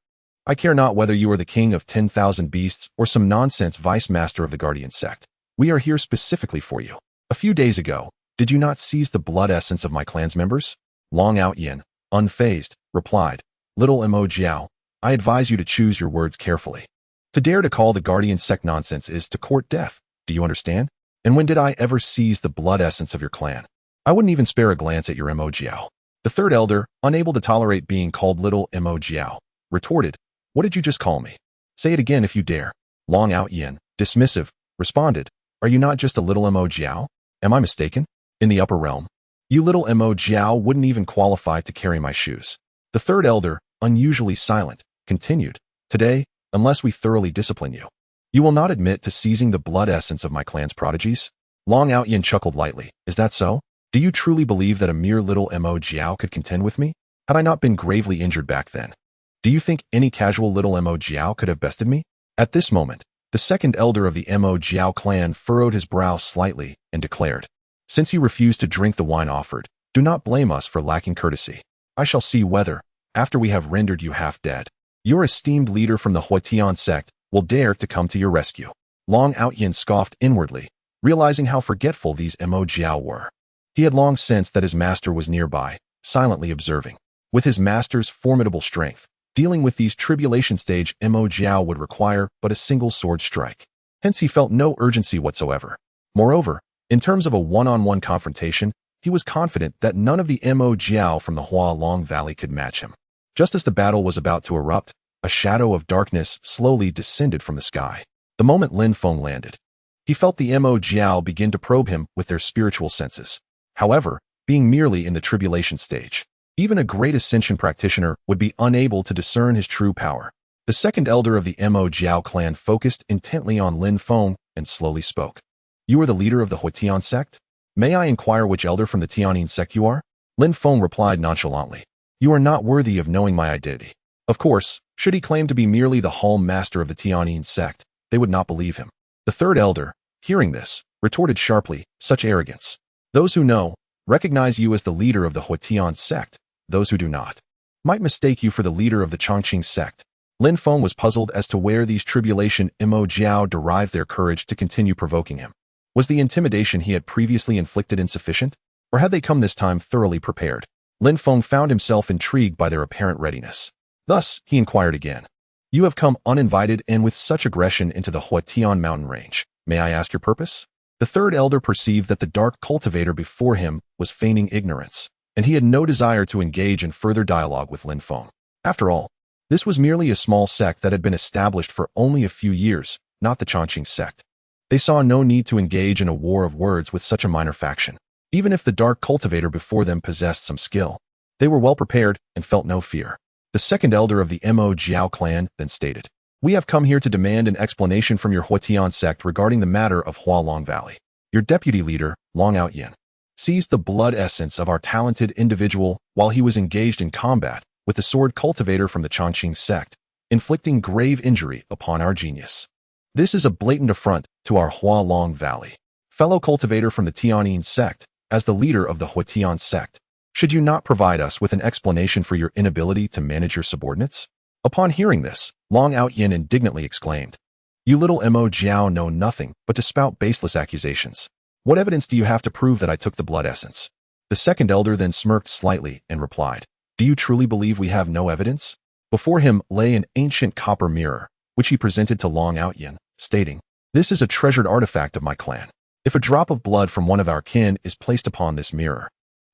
A: "I care not whether you are the king of 10,000 beasts or some nonsense vice master of the Guardian sect. We are here specifically for you. A few days ago, did you not seize the blood essence of my clan's members?" Long Outyen, unfazed, replied, "Little Mo Jiao, I advise you to choose your words carefully. To dare to call the Guardian sect nonsense is to court death. Do you understand? And when did I ever seize the blood essence of your clan? I wouldn't even spare a glance at your Mo Jiao." The third elder, unable to tolerate being called Little Mo Jiao, retorted, "What did you just call me? Say it again if you dare." Long Outyen, dismissive, responded, "Are you not just a little Mo Jiao? Am I mistaken? In the upper realm, you little Mo Jiao wouldn't even qualify to carry my shoes." The third elder, unusually silent, continued, "Today, unless we thoroughly discipline you, you will not admit to seizing the blood essence of my clan's prodigies." Long Outyen chuckled lightly. "Is that so? Do you truly believe that a mere little Mo Jiao could contend with me? Had I not been gravely injured back then? Do you think any casual little Mo Jiao could have bested me?" At this moment, the second elder of the Mo Jiao clan furrowed his brow slightly and declared, "Since he refused to drink the wine offered, do not blame us for lacking courtesy. I shall see whether, after we have rendered you half dead, your esteemed leader from the Huitian sect will dare to come to your rescue." Long Outyen scoffed inwardly, realizing how forgetful these Mo Jiao were. He had long sensed that his master was nearby, silently observing. With his master's formidable strength, dealing with these tribulation stage Mo Jiao would require but a single sword strike. Hence he felt no urgency whatsoever. Moreover, in terms of a one-on-one confrontation, he was confident that none of the Mo Jiao from the Hua Long Valley could match him. Just as the battle was about to erupt, a shadow of darkness slowly descended from the sky. The moment Lin Feng landed, he felt the Mo Jiao begin to probe him with their spiritual senses. However, being merely in the tribulation stage, even a great ascension practitioner would be unable to discern his true power. The second elder of the Mo Jiao clan focused intently on Lin Feng and slowly spoke. You are the leader of the Huitian sect? May I inquire which elder from the Tianyin sect you are? Lin Feng replied nonchalantly. You are not worthy of knowing my identity. Of course, should he claim to be merely the home master of the Tianyin sect, they would not believe him. The third elder, hearing this, retorted sharply, such arrogance. Those who know, recognize you as the leader of the Huitian sect. Those who do not, might mistake you for the leader of the Chongqing sect. Lin Feng was puzzled as to where these tribulation Mo Jiao derived their courage to continue provoking him. Was the intimidation he had previously inflicted insufficient, or had they come this time thoroughly prepared? Lin Feng found himself intrigued by their apparent readiness. Thus, he inquired again. You have come uninvited and with such aggression into the Huitian mountain range. May I ask your purpose? The third elder perceived that the dark cultivator before him was feigning ignorance, and he had no desire to engage in further dialogue with Lin Feng. After all, this was merely a small sect that had been established for only a few years, not the Chongqing sect. They saw no need to engage in a war of words with such a minor faction. Even if the dark cultivator before them possessed some skill, they were well prepared and felt no fear. The second elder of the Mo Jiao clan then stated, We have come here to demand an explanation from your Huitian sect regarding the matter of Hualong Valley. Your deputy leader, Long Outyin, seized the blood essence of our talented individual while he was engaged in combat with the sword cultivator from the Chongqing sect, inflicting grave injury upon our genius. This is a blatant affront to our Hualong Valley. Fellow cultivator from the Tianyin sect, as the leader of the Huitian sect, should you not provide us with an explanation for your inability to manage your subordinates? Upon hearing this, Long Outyin indignantly exclaimed, You little Mo Jiao know nothing but to spout baseless accusations. What evidence do you have to prove that I took the blood essence? The second elder then smirked slightly and replied, Do you truly believe we have no evidence? Before him lay an ancient copper mirror, which he presented to Long Outyin, stating, This is a treasured artifact of my clan. If a drop of blood from one of our kin is placed upon this mirror,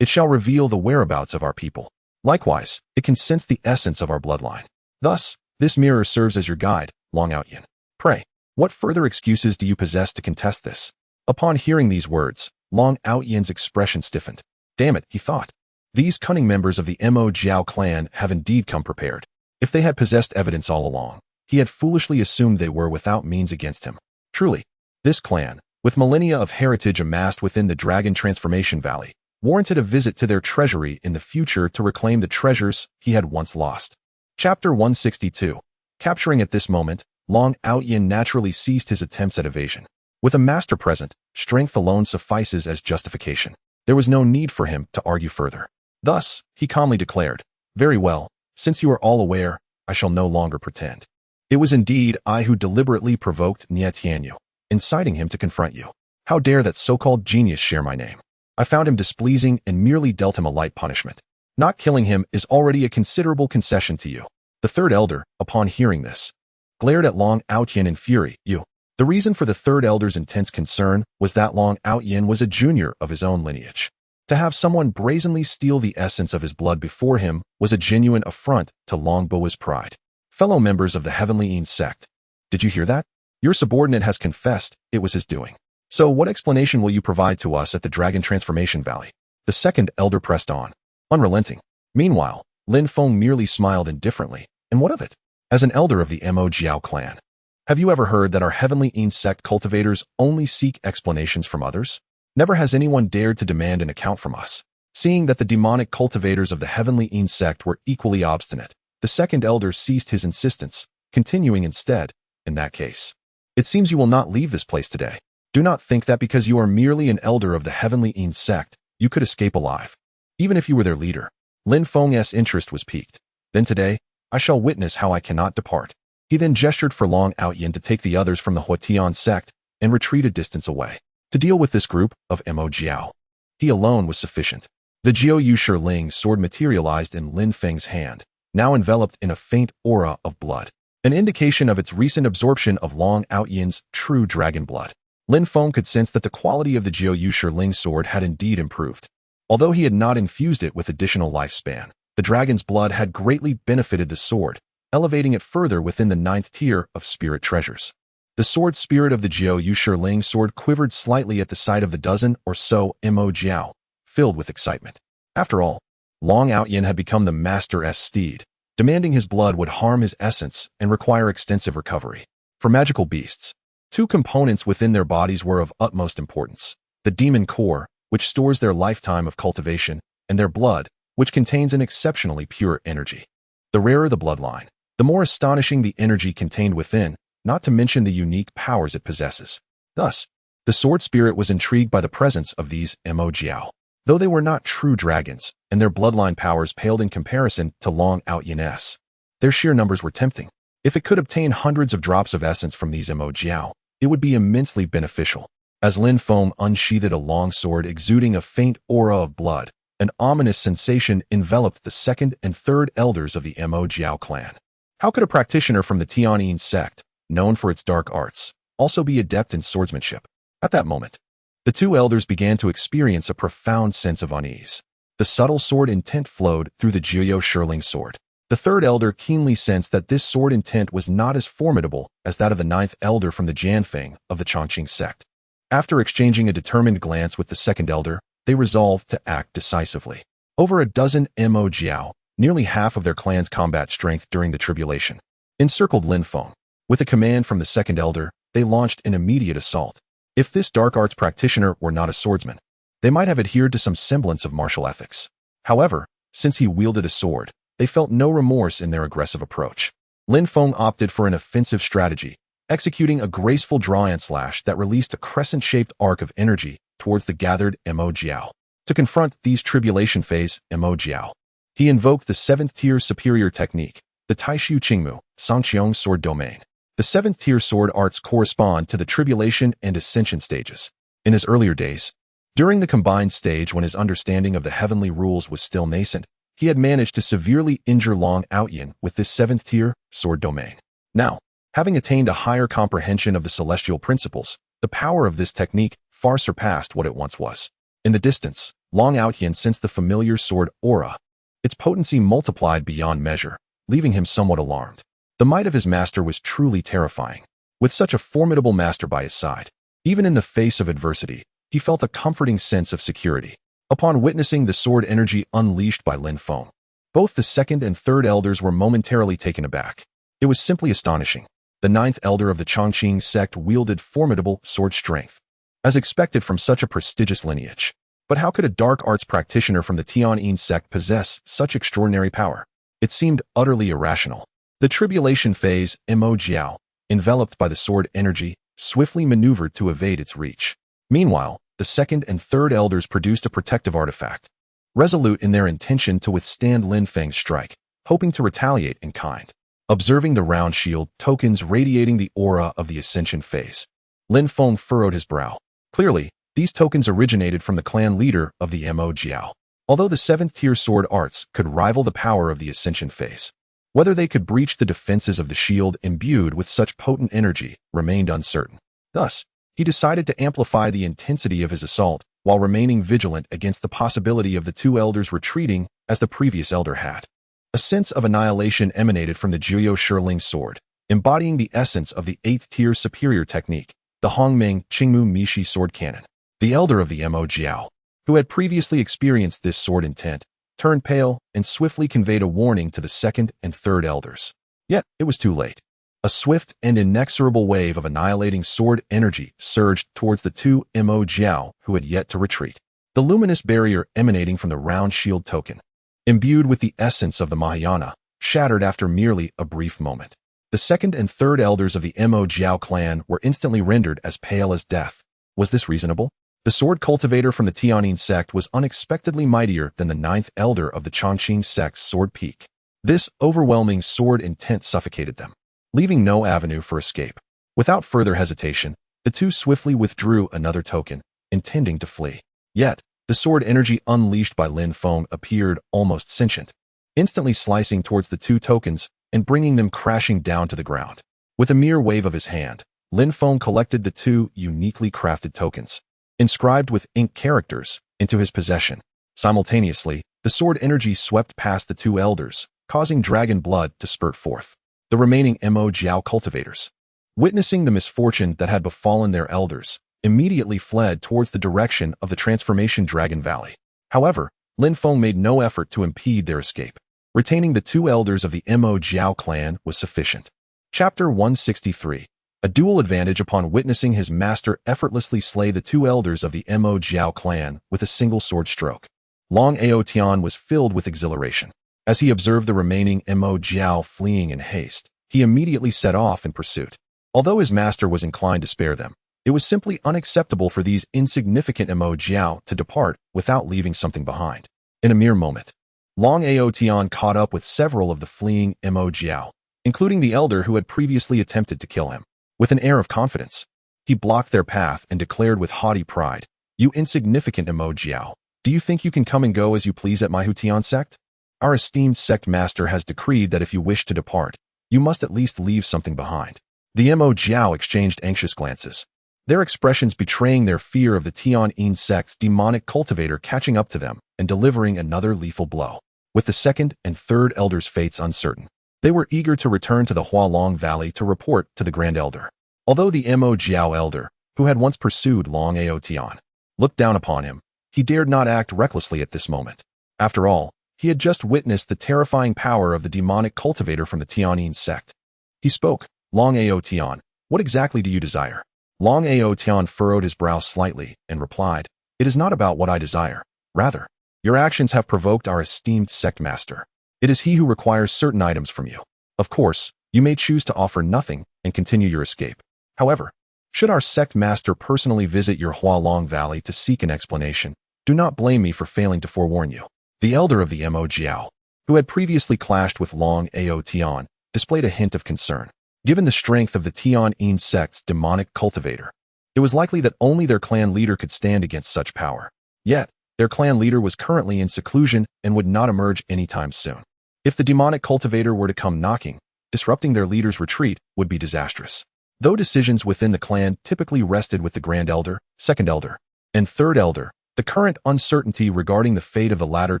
A: it shall reveal the whereabouts of our people. Likewise, it can sense the essence of our bloodline. Thus, this mirror serves as your guide, Long Outyin. Pray, what further excuses do you possess to contest this? Upon hearing these words, Long Outyin's expression stiffened. Damn it, he thought. These cunning members of the Mo Jiao clan have indeed come prepared. If they had possessed evidence all along, he had foolishly assumed they were without means against him. Truly, this clan, with millennia of heritage amassed within the Dragon Transformation Valley, warranted a visit to their treasury in the future to reclaim the treasures he had once lost. Chapter 162. Capturing at this moment, Long Outyin naturally ceased his attempts at evasion. With a master present, strength alone suffices as justification. There was no need for him to argue further. Thus, he calmly declared, Very well, since you are all aware, I shall no longer pretend. It was indeed I who deliberately provoked Nie Tianyu, inciting him to confront you. How dare that so-called genius share my name? I found him displeasing and merely dealt him a light punishment. Not killing him is already a considerable concession to you. The third elder, upon hearing this, glared at Long Outyin in fury. The reason for the third elder's intense concern was that Long Outyin was a junior of his own lineage. To have someone brazenly steal the essence of his blood before him was a genuine affront to Long Boa's pride. Fellow members of the Heavenly Eons sect, did you hear that? Your subordinate has confessed it was his doing. So what explanation will you provide to us at the Dragon Transformation Valley? The second elder pressed on, unrelenting. Meanwhile, Lin Feng merely smiled indifferently. And what of it? As an elder of the Mo Jiao clan, have you ever heard that our Heavenly Eons sect cultivators only seek explanations from others? Never has anyone dared to demand an account from us. Seeing that the demonic cultivators of the Heavenly Eons sect were equally obstinate, the second elder ceased his insistence, continuing instead, In that case, it seems you will not leave this place today. Do not think that because you are merely an elder of the Heavenly Eons sect, you could escape alive. Even if you were their leader. Lin Feng's interest was piqued. Then today, I shall witness how I cannot depart. He then gestured for Long Outyin to take the others from the Huitian sect and retreat a distance away. To deal with this group of Mo Jiao, he alone was sufficient. The Jiao Yushi Ling sword materialized in Lin Feng's hand, now enveloped in a faint aura of blood, an indication of its recent absorption of Long Outyin's true dragon blood. Lin Feng could sense that the quality of the Jiao Yushi Ling sword had indeed improved. Although he had not infused it with additional lifespan, the dragon's blood had greatly benefited the sword, elevating it further within the 9th tier of spirit treasures. The sword spirit of the Jiu Yu Shiling sword quivered slightly at the sight of the dozen or so Mo Jiao, filled with excitement. After all, Long Outyin had become the master's steed. Demanding his blood would harm his essence and require extensive recovery. For magical beasts, two components within their bodies were of utmost importance: the demon core, which stores their lifetime of cultivation, and their blood, which contains an exceptionally pure energy. The rarer the bloodline, the more astonishing the energy contained within, not to mention the unique powers it possesses. Thus, the sword spirit was intrigued by the presence of these Mo Jiao. Though they were not true dragons, and their bloodline powers paled in comparison to Long Outyin's, their sheer numbers were tempting. If it could obtain hundreds of drops of essence from these Mo Jiao, it would be immensely beneficial. As Lin Feng unsheathed a long sword exuding a faint aura of blood, an ominous sensation enveloped the second and third elders of the Mo Jiao clan. How could a practitioner from the Tianyin sect, known for its dark arts, also be adept in swordsmanship? At that moment, the two elders began to experience a profound sense of unease. The subtle sword intent flowed through the Jiu Shiling sword. The third elder keenly sensed that this sword intent was not as formidable as that of the 9th elder from the Jianfeng of the Chongqing sect. After exchanging a determined glance with the second elder, they resolved to act decisively. Over a dozen Mo Jiao, nearly half of their clan's combat strength during the tribulation, encircled Lin Feng. With a command from the second elder, they launched an immediate assault. If this dark arts practitioner were not a swordsman, they might have adhered to some semblance of martial ethics. However, since he wielded a sword, they felt no remorse in their aggressive approach. Lin Feng opted for an offensive strategy, executing a graceful draw and slash that released a crescent-shaped arc of energy towards the gathered Mo Jiao. To confront these tribulation phase Mo Jiao, he invoked the 7th tier superior technique, the Taishu Qingmu, Sangqiong sword domain. The 7th tier sword arts correspond to the tribulation and ascension stages. In his earlier days, during the combined stage when his understanding of the heavenly rules was still nascent, he had managed to severely injure Long Outyin with this 7th tier sword domain. Now, having attained a higher comprehension of the celestial principles, the power of this technique far surpassed what it once was. In the distance, Long Outyin sensed the familiar sword aura. Its potency multiplied beyond measure, leaving him somewhat alarmed. The might of his master was truly terrifying. With such a formidable master by his side, even in the face of adversity, he felt a comforting sense of security. Upon witnessing the sword energy unleashed by Lin Feng, both the second and third elders were momentarily taken aback. It was simply astonishing. The 9th elder of the Chongqing sect wielded formidable sword strength, as expected from such a prestigious lineage. But how could a dark arts practitioner from the Tianyin sect possess such extraordinary power? It seemed utterly irrational. The tribulation phase, Mo Jiao, enveloped by the sword energy, swiftly maneuvered to evade its reach. Meanwhile, the second and third elders produced a protective artifact, resolute in their intention to withstand Lin Feng's strike, hoping to retaliate in kind. Observing the round shield tokens radiating the aura of the ascension phase, Lin Feng furrowed his brow. Clearly, these tokens originated from the clan leader of the Mo Jiao. Although the 7th tier sword arts could rival the power of the ascension phase, whether they could breach the defenses of the shield imbued with such potent energy remained uncertain. Thus, he decided to amplify the intensity of his assault while remaining vigilant against the possibility of the two elders retreating as the previous elder had. A sense of annihilation emanated from the Jiu Shiling sword, embodying the essence of the 8th tier superior technique, the Hongmeng Qingmu Mishi sword cannon. The elder of the Mo Jiao, who had previously experienced this sword intent, turned pale and swiftly conveyed a warning to the second and third elders. Yet, it was too late. A swift and inexorable wave of annihilating sword energy surged towards the two Mo Jiao who had yet to retreat. The luminous barrier emanating from the round shield token, imbued with the essence of the Mahayana, shattered after merely a brief moment. The second and third elders of the Mo Jiao clan were instantly rendered as pale as death. Was this reasonable? The sword cultivator from the Tianyin sect was unexpectedly mightier than the 9th elder of the Chongqing sect's sword peak. This overwhelming sword intent suffocated them, leaving no avenue for escape. Without further hesitation, the two swiftly withdrew another token, intending to flee. Yet, the sword energy unleashed by Lin Feng appeared almost sentient, instantly slicing towards the two tokens and bringing them crashing down to the ground. With a mere wave of his hand, Lin Feng collected the two uniquely crafted tokens, inscribed with ink characters, into his possession. Simultaneously, the sword energy swept past the two elders, causing dragon blood to spurt forth. the remaining Mo Jiao cultivators, witnessing the misfortune that had befallen their elders, immediately fled towards the direction of the Transformation Dragon Valley. However, Lin Feng made no effort to impede their escape. Retaining the 2 elders of the Mo Jiao clan was sufficient. Chapter 163. A dual advantage upon witnessing his master effortlessly slay the 2 elders of the Mo Jiao clan with a single sword stroke. Long Aotian was filled with exhilaration. As he observed the remaining Mo Jiao fleeing in haste, he immediately set off in pursuit. Although his master was inclined to spare them, it was simply unacceptable for these insignificant Mo Jiao to depart without leaving something behind. In a mere moment, Long Aotian caught up with several of the fleeing Mo Jiao, including the elder who had previously attempted to kill him. With an air of confidence, he blocked their path and declared with haughty pride, "You insignificant Mo Jiao, do you think you can come and go as you please at my Hutian sect? Our esteemed Sect Master has decreed that if you wish to depart, you must at least leave something behind." The Mo Jiao exchanged anxious glances, their expressions betraying their fear of the Tian sect's demonic cultivator catching up to them and delivering another lethal blow. With the 2nd and 3rd elders' fates uncertain, they were eager to return to the Hualong Valley to report to the Grand Elder. Although the Mo Jiao elder, who had once pursued Long Aotian, looked down upon him, he dared not act recklessly at this moment. After all, he had just witnessed the terrifying power of the demonic cultivator from the Tianyin sect. He spoke, "Long Aotian, what exactly do you desire?" Long Aotian furrowed his brow slightly and replied, "It is not about what I desire. Rather, your actions have provoked our esteemed Sect Master. It is he who requires certain items from you. Of course, you may choose to offer nothing and continue your escape. However, should our Sect Master personally visit your Hualong Valley to seek an explanation, do not blame me for failing to forewarn you." The elder of the Mo Jiao, who had previously clashed with Long Aotian, displayed a hint of concern. Given the strength of the Tianyin sect's demonic cultivator, it was likely that only their clan leader could stand against such power. Yet, their clan leader was currently in seclusion and would not emerge anytime soon. If the demonic cultivator were to come knocking, disrupting their leader's retreat would be disastrous. Though decisions within the clan typically rested with the Grand Elder, 2nd Elder, and 3rd Elder, the current uncertainty regarding the fate of the latter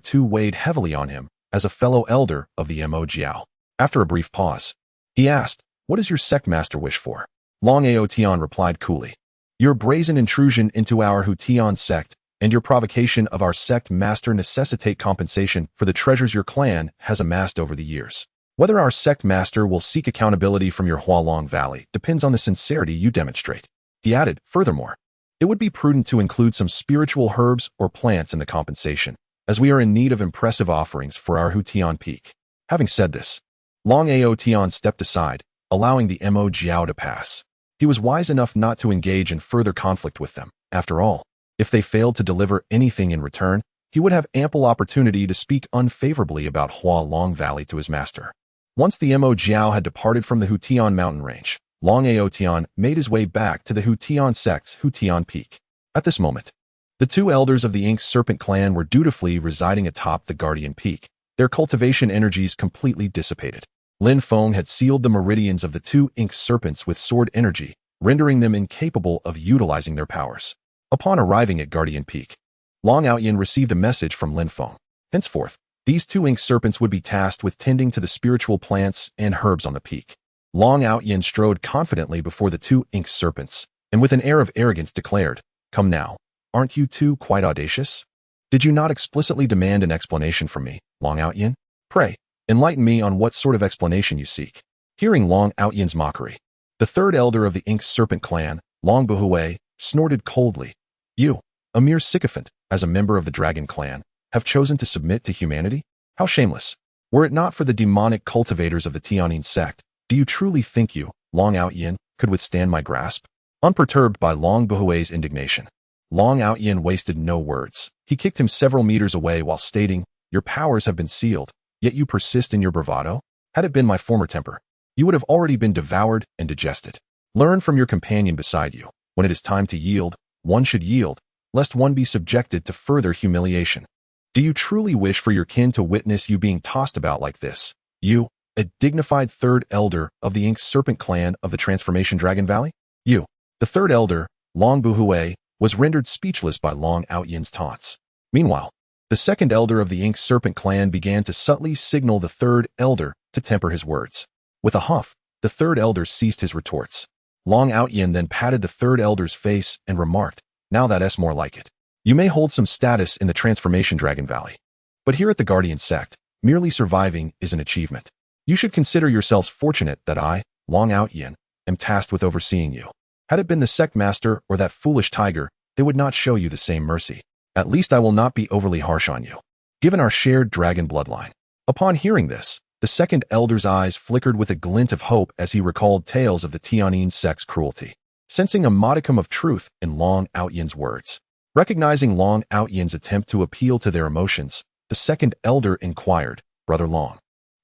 A: 2 weighed heavily on him as a fellow elder of the Mo Jiao. After a brief pause, he asked, "What does your Sect Master wish for?" Long Aotian replied coolly, "Your brazen intrusion into our Hutian sect and your provocation of our Sect Master necessitate compensation for the treasures your clan has amassed over the years. Whether our Sect Master will seek accountability from your Hualong Valley depends on the sincerity you demonstrate." He added, "Furthermore, it would be prudent to include some spiritual herbs or plants in the compensation, as we are in need of impressive offerings for our Hutian peak." Having said this, Long Aotian stepped aside, allowing the Mo Jiao to pass. He was wise enough not to engage in further conflict with them. After all, if they failed to deliver anything in return, he would have ample opportunity to speak unfavorably about Hualong Valley to his master. Once the Mo Jiao had departed from the Hutian mountain range, Long Aotian made his way back to the Hutian sect's Hutian peak. At this moment, the 2 elders of the Ink Serpent clan were dutifully residing atop the Guardian Peak, their cultivation energies completely dissipated. Lin Feng had sealed the meridians of the 2 Ink Serpents with sword energy, rendering them incapable of utilizing their powers. Upon arriving at Guardian Peak, Long Aotian received a message from Lin Feng. Henceforth, these 2 Ink Serpents would be tasked with tending to the spiritual plants and herbs on the peak. Long Aotian strode confidently before the 2 Ink Serpents, and with an air of arrogance declared, "Come now, aren't you 2 quite audacious? Did you not explicitly demand an explanation from me, Long Aotian? Pray, enlighten me on what sort of explanation you seek." Hearing Long Aotian's mockery, the 3rd elder of the Ink Serpent clan, Long Buhui, snorted coldly. "You, a mere sycophant, as a member of the Dragon clan, have chosen to submit to humanity? How shameless! Were it not for the demonic cultivators of the Tianyin sect, do you truly think you, Long Aotian, could withstand my grasp?" Unperturbed by Long Buhui's indignation, Long Aotian wasted no words. He kicked him several meters away while stating, "Your powers have been sealed, yet you persist in your bravado? Had it been my former temper, you would have already been devoured and digested. Learn from your companion beside you. When it is time to yield, one should yield, lest one be subjected to further humiliation. Do you truly wish for your kin to witness you being tossed about like this? You, a dignified 3rd elder of the Ink Serpent clan of the Transformation Dragon Valley?" You, the 3rd elder, Long Buhui, was rendered speechless by Long Aotian's taunts. Meanwhile, the 2nd elder of the Ink Serpent clan began to subtly signal the 3rd elder to temper his words. With a huff, the third elder ceased his retorts. Long Outyin then patted the third elder's face and remarked, "Now that's more like it. You may hold some status in the Transformation Dragon Valley, but here at the Guardian Sect, merely surviving is an achievement. You should consider yourselves fortunate that I, Long Outyin, am tasked with overseeing you. Had it been the Sect Master or that foolish tiger, they would not show you the same mercy. At least I will not be overly harsh on you, given our shared dragon bloodline." Upon hearing this, the second elder's eyes flickered with a glint of hope as he recalled tales of the Tianyin sect's cruelty. Sensing a modicum of truth in Long Outyin's words, recognizing Long Outyin's attempt to appeal to their emotions, the second elder inquired, "Brother Long,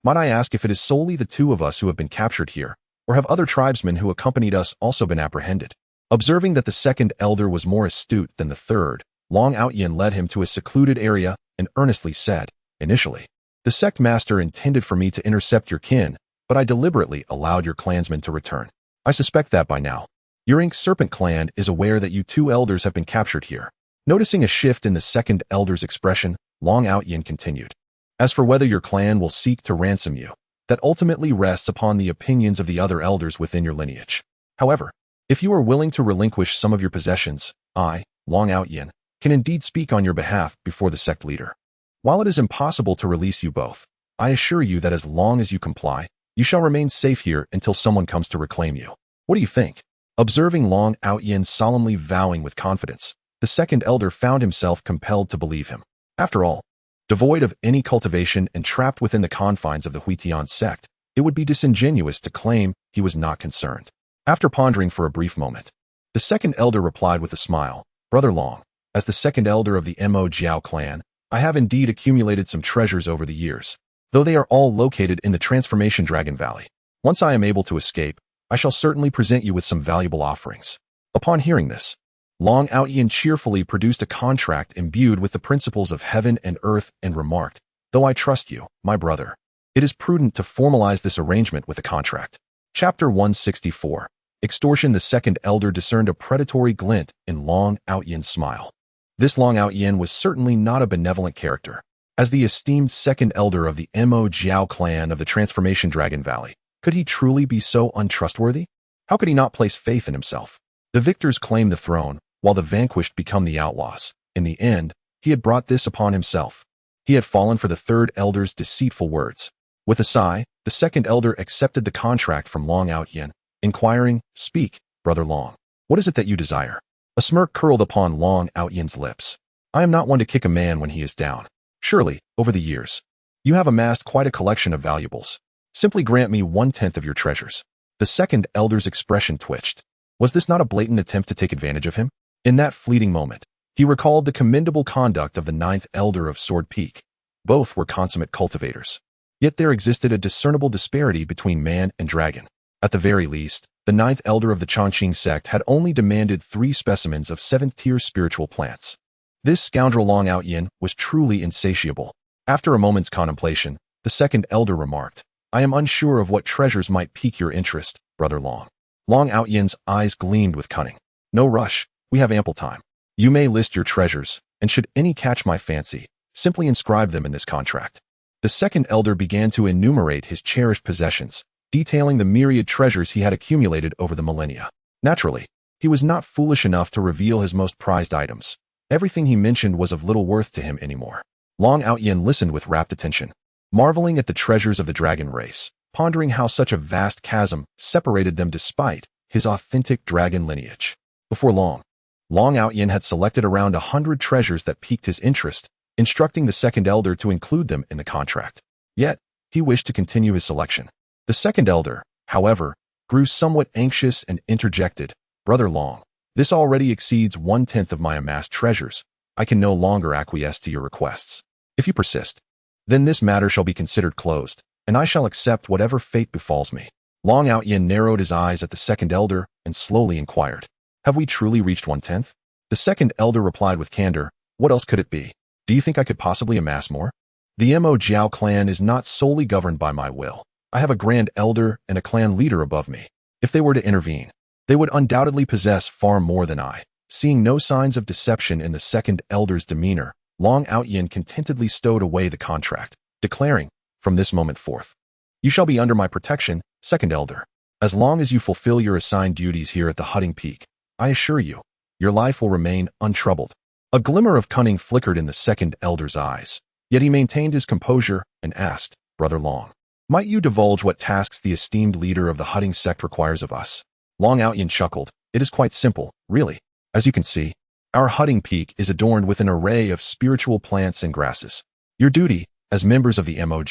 A: might I ask if it is solely the two of us who have been captured here, or have other tribesmen who accompanied us also been apprehended?" Observing that the second elder was more astute than the third, Long Outyin led him to a secluded area and earnestly said, "Initially, the Sect Master intended for me to intercept your kin, but I deliberately allowed your clansmen to return. I suspect that by now, your Ink Serpent clan is aware that you two elders have been captured here." Noticing a shift in the second elder's expression, Long Outyin continued, "As for whether your clan will seek to ransom you, that ultimately rests upon the opinions of the other elders within your lineage. However, if you are willing to relinquish some of your possessions, I, Long Outyin, can indeed speak on your behalf before the sect leader. While it is impossible to release you both, I assure you that as long as you comply, you shall remain safe here until someone comes to reclaim you. What do you think?" Observing Long Outyin solemnly vowing with confidence, the second elder found himself compelled to believe him. After all, devoid of any cultivation and trapped within the confines of the Huitian sect, it would be disingenuous to claim he was not concerned. After pondering for a brief moment, the second elder replied with a smile, "Brother Long, as the second elder of the Mo Jiao clan, I have indeed accumulated some treasures over the years, though they are all located in the Transformation Dragon Valley. Once I am able to escape, I shall certainly present you with some valuable offerings." Upon hearing this, Long Outyin cheerfully produced a contract imbued with the principles of heaven and earth and remarked, "Though I trust you, my brother, it is prudent to formalize this arrangement with a contract." Chapter 164. Extortion. The second elder discerned a predatory glint in Long Outyin's smile. This Long Outyin was certainly not a benevolent character. As the esteemed second elder of the Mo Jiao clan of the Transformation Dragon Valley, could he truly be so untrustworthy? How could he not place faith in himself? The victors claim the throne, while the vanquished become the outlaws. In the end, he had brought this upon himself. He had fallen for the third elder's deceitful words. With a sigh, the second elder accepted the contract from Long Outyin, inquiring, "Speak, Brother Long. What is it that you desire?" A smirk curled upon Long Outyin's lips. "I am not one to kick a man when he is down. Surely, over the years, you have amassed quite a collection of valuables. Simply grant me 1/10 of your treasures." The second elder's expression twitched. Was this not a blatant attempt to take advantage of him? In that fleeting moment, he recalled the commendable conduct of the ninth elder of Sword Peak. Both were consummate cultivators. Yet there existed a discernible disparity between man and dragon. At the very least, the ninth elder of the Chongqing sect had only demanded 3 specimens of 7th-tier spiritual plants. This scoundrel Long Outyin was truly insatiable. After a moment's contemplation, the second elder remarked, "I am unsure of what treasures might pique your interest, Brother Long." Long Outyin's eyes gleamed with cunning. "No rush, we have ample time. You may list your treasures, and should any catch my fancy, simply inscribe them in this contract." The second elder began to enumerate his cherished possessions, detailing the myriad treasures he had accumulated over the millennia. Naturally, he was not foolish enough to reveal his most prized items. Everything he mentioned was of little worth to him anymore. Long Outyin listened with rapt attention, marveling at the treasures of the dragon race, pondering how such a vast chasm separated them despite his authentic dragon lineage. Before long, Long Outyin had selected around 100 treasures that piqued his interest, instructing the second elder to include them in the contract. Yet, he wished to continue his selection. The second elder, however, grew somewhat anxious and interjected, "Brother Long, this already exceeds 1/10 of my amassed treasures. I can no longer acquiesce to your requests. If you persist, then this matter shall be considered closed, and I shall accept whatever fate befalls me." Long Outyin narrowed his eyes at the second elder and slowly inquired, "Have we truly reached 1/10? The second elder replied with candor, "What else could it be? Do you think I could possibly amass more? The Mo Jiao clan is not solely governed by my will. I have a grand elder and a clan leader above me. If they were to intervene, they would undoubtedly possess far more than I." Seeing no signs of deception in the second elder's demeanor, Long Outyin contentedly stowed away the contract, declaring, "From this moment forth, you shall be under my protection Second Elder, as long as you fulfill your assigned duties here at the Hudding Peak, I assure you, your life will remain untroubled. A glimmer of cunning flickered in the Second Elder's eyes, yet he maintained his composure and asked, Brother Long, might you divulge what tasks the esteemed leader of the Hudding sect requires of us? Long Outyin chuckled. It is quite simple, really. As you can see, our Hudding Peak is adorned with an array of spiritual plants and grasses. Your duty, as members of the Mo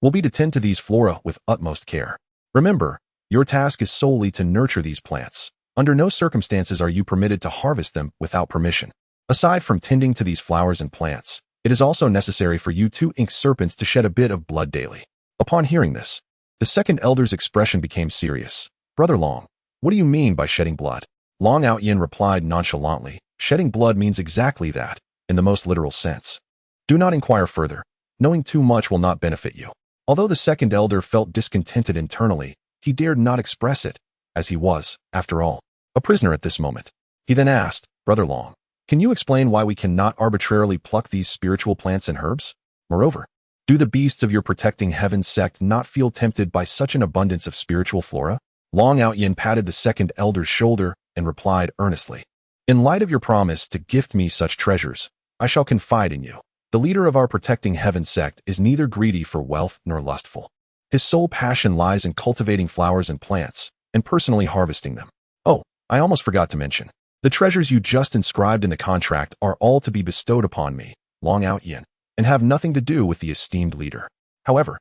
A: will be to tend to these flora with utmost care. Remember, your task is solely to nurture these plants. Under no circumstances are you permitted to harvest them without permission. Aside from tending to these flowers and plants, it is also necessary for you two ink serpents to shed a bit of blood daily. Upon hearing this, the Second Elder's expression became serious. Brother Long, what do you mean by shedding blood? Long Outyin replied nonchalantly, shedding blood means exactly that, in the most literal sense. Do not inquire further. Knowing too much will not benefit you. Although the Second Elder felt discontented internally, he dared not express it, as he was, after all, a prisoner at this moment. He then asked, Brother Long, can you explain why we cannot arbitrarily pluck these spiritual plants and herbs? Moreover, do the beasts of your protecting heaven sect not feel tempted by such an abundance of spiritual flora? Long Outyin patted the Second Elder's shoulder and replied earnestly, in light of your promise to gift me such treasures, I shall confide in you. The leader of our protecting heaven sect is neither greedy for wealth nor lustful. His sole passion lies in cultivating flowers and plants, and personally harvesting them. Oh, I almost forgot to mention. The treasures you just inscribed in the contract are all to be bestowed upon me, Long Outyin, and have nothing to do with the esteemed leader. However,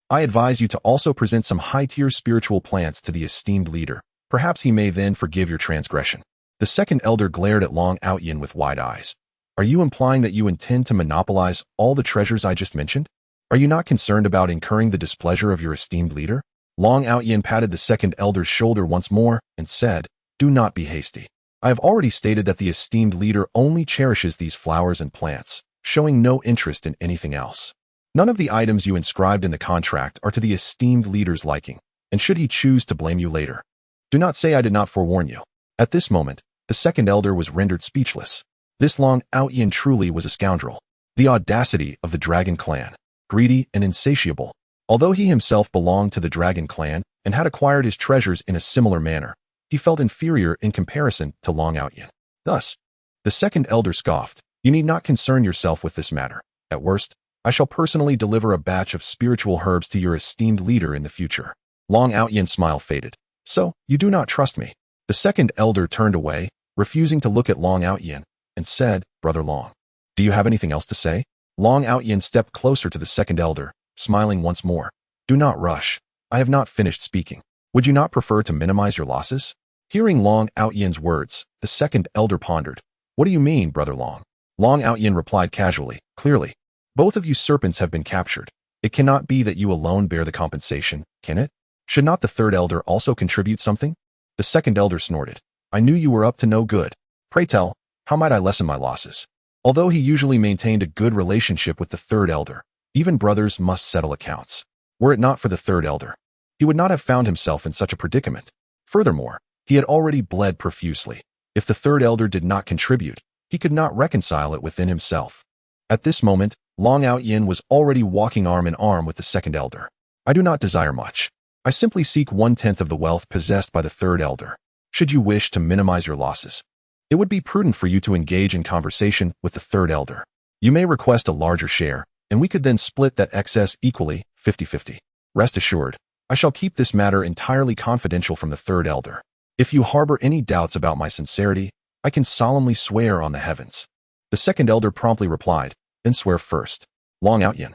A: I advise you to also present some high-tier spiritual plants to the esteemed leader. Perhaps he may then forgive your transgression. The Second Elder glared at Long Outyin with wide eyes. Are you implying that you intend to monopolize all the treasures I just mentioned? Are you not concerned about incurring the displeasure of your esteemed leader? Long Outyin patted the Second Elder's shoulder once more and said, do not be hasty. I have already stated that the esteemed leader only cherishes these flowers and plants, showing no interest in anything else. None of the items you inscribed in the contract are to the esteemed leader's liking, and should he choose to blame you later, do not say I did not forewarn you. At this moment, the Second Elder was rendered speechless. This Long Outyin truly was a scoundrel. The audacity of the Dragon Clan, greedy and insatiable. Although he himself belonged to the Dragon Clan and had acquired his treasures in a similar manner, he felt inferior in comparison to Long Outyin. Thus, the Second Elder scoffed, you need not concern yourself with this matter. At worst, I shall personally deliver a batch of spiritual herbs to your esteemed leader in the future. Long Outyin's smile faded. So, you do not trust me. The Second Elder turned away, refusing to look at Long Outyin, and said, Brother Long, do you have anything else to say? Long Outyin stepped closer to the Second Elder, smiling once more. Do not rush. I have not finished speaking. Would you not prefer to minimize your losses? Hearing Long Outyin's words, the Second Elder pondered. What do you mean, Brother Long? Long Outyin replied casually, clearly. Both of you serpents have been captured. It cannot be that you alone bear the compensation, can it? Should not the Third Elder also contribute something? The Second Elder snorted. I knew you were up to no good. Pray tell, how might I lessen my losses? Although he usually maintained a good relationship with the Third Elder, even brothers must settle accounts. Were it not for the Third Elder, he would not have found himself in such a predicament. Furthermore, he had already bled profusely. If the Third Elder did not contribute, he could not reconcile it within himself. At this moment, Long Outyin was already walking arm in arm with the Second Elder. I do not desire much. I simply seek 1/10 of the wealth possessed by the Third Elder. Should you wish to minimize your losses, it would be prudent for you to engage in conversation with the Third Elder. You may request a larger share, and we could then split that excess equally, 50-50. Rest assured, I shall keep this matter entirely confidential from the Third Elder. If you harbor any doubts about my sincerity, I can solemnly swear on the heavens. The Second Elder promptly replied, then swear first. Long Outyin.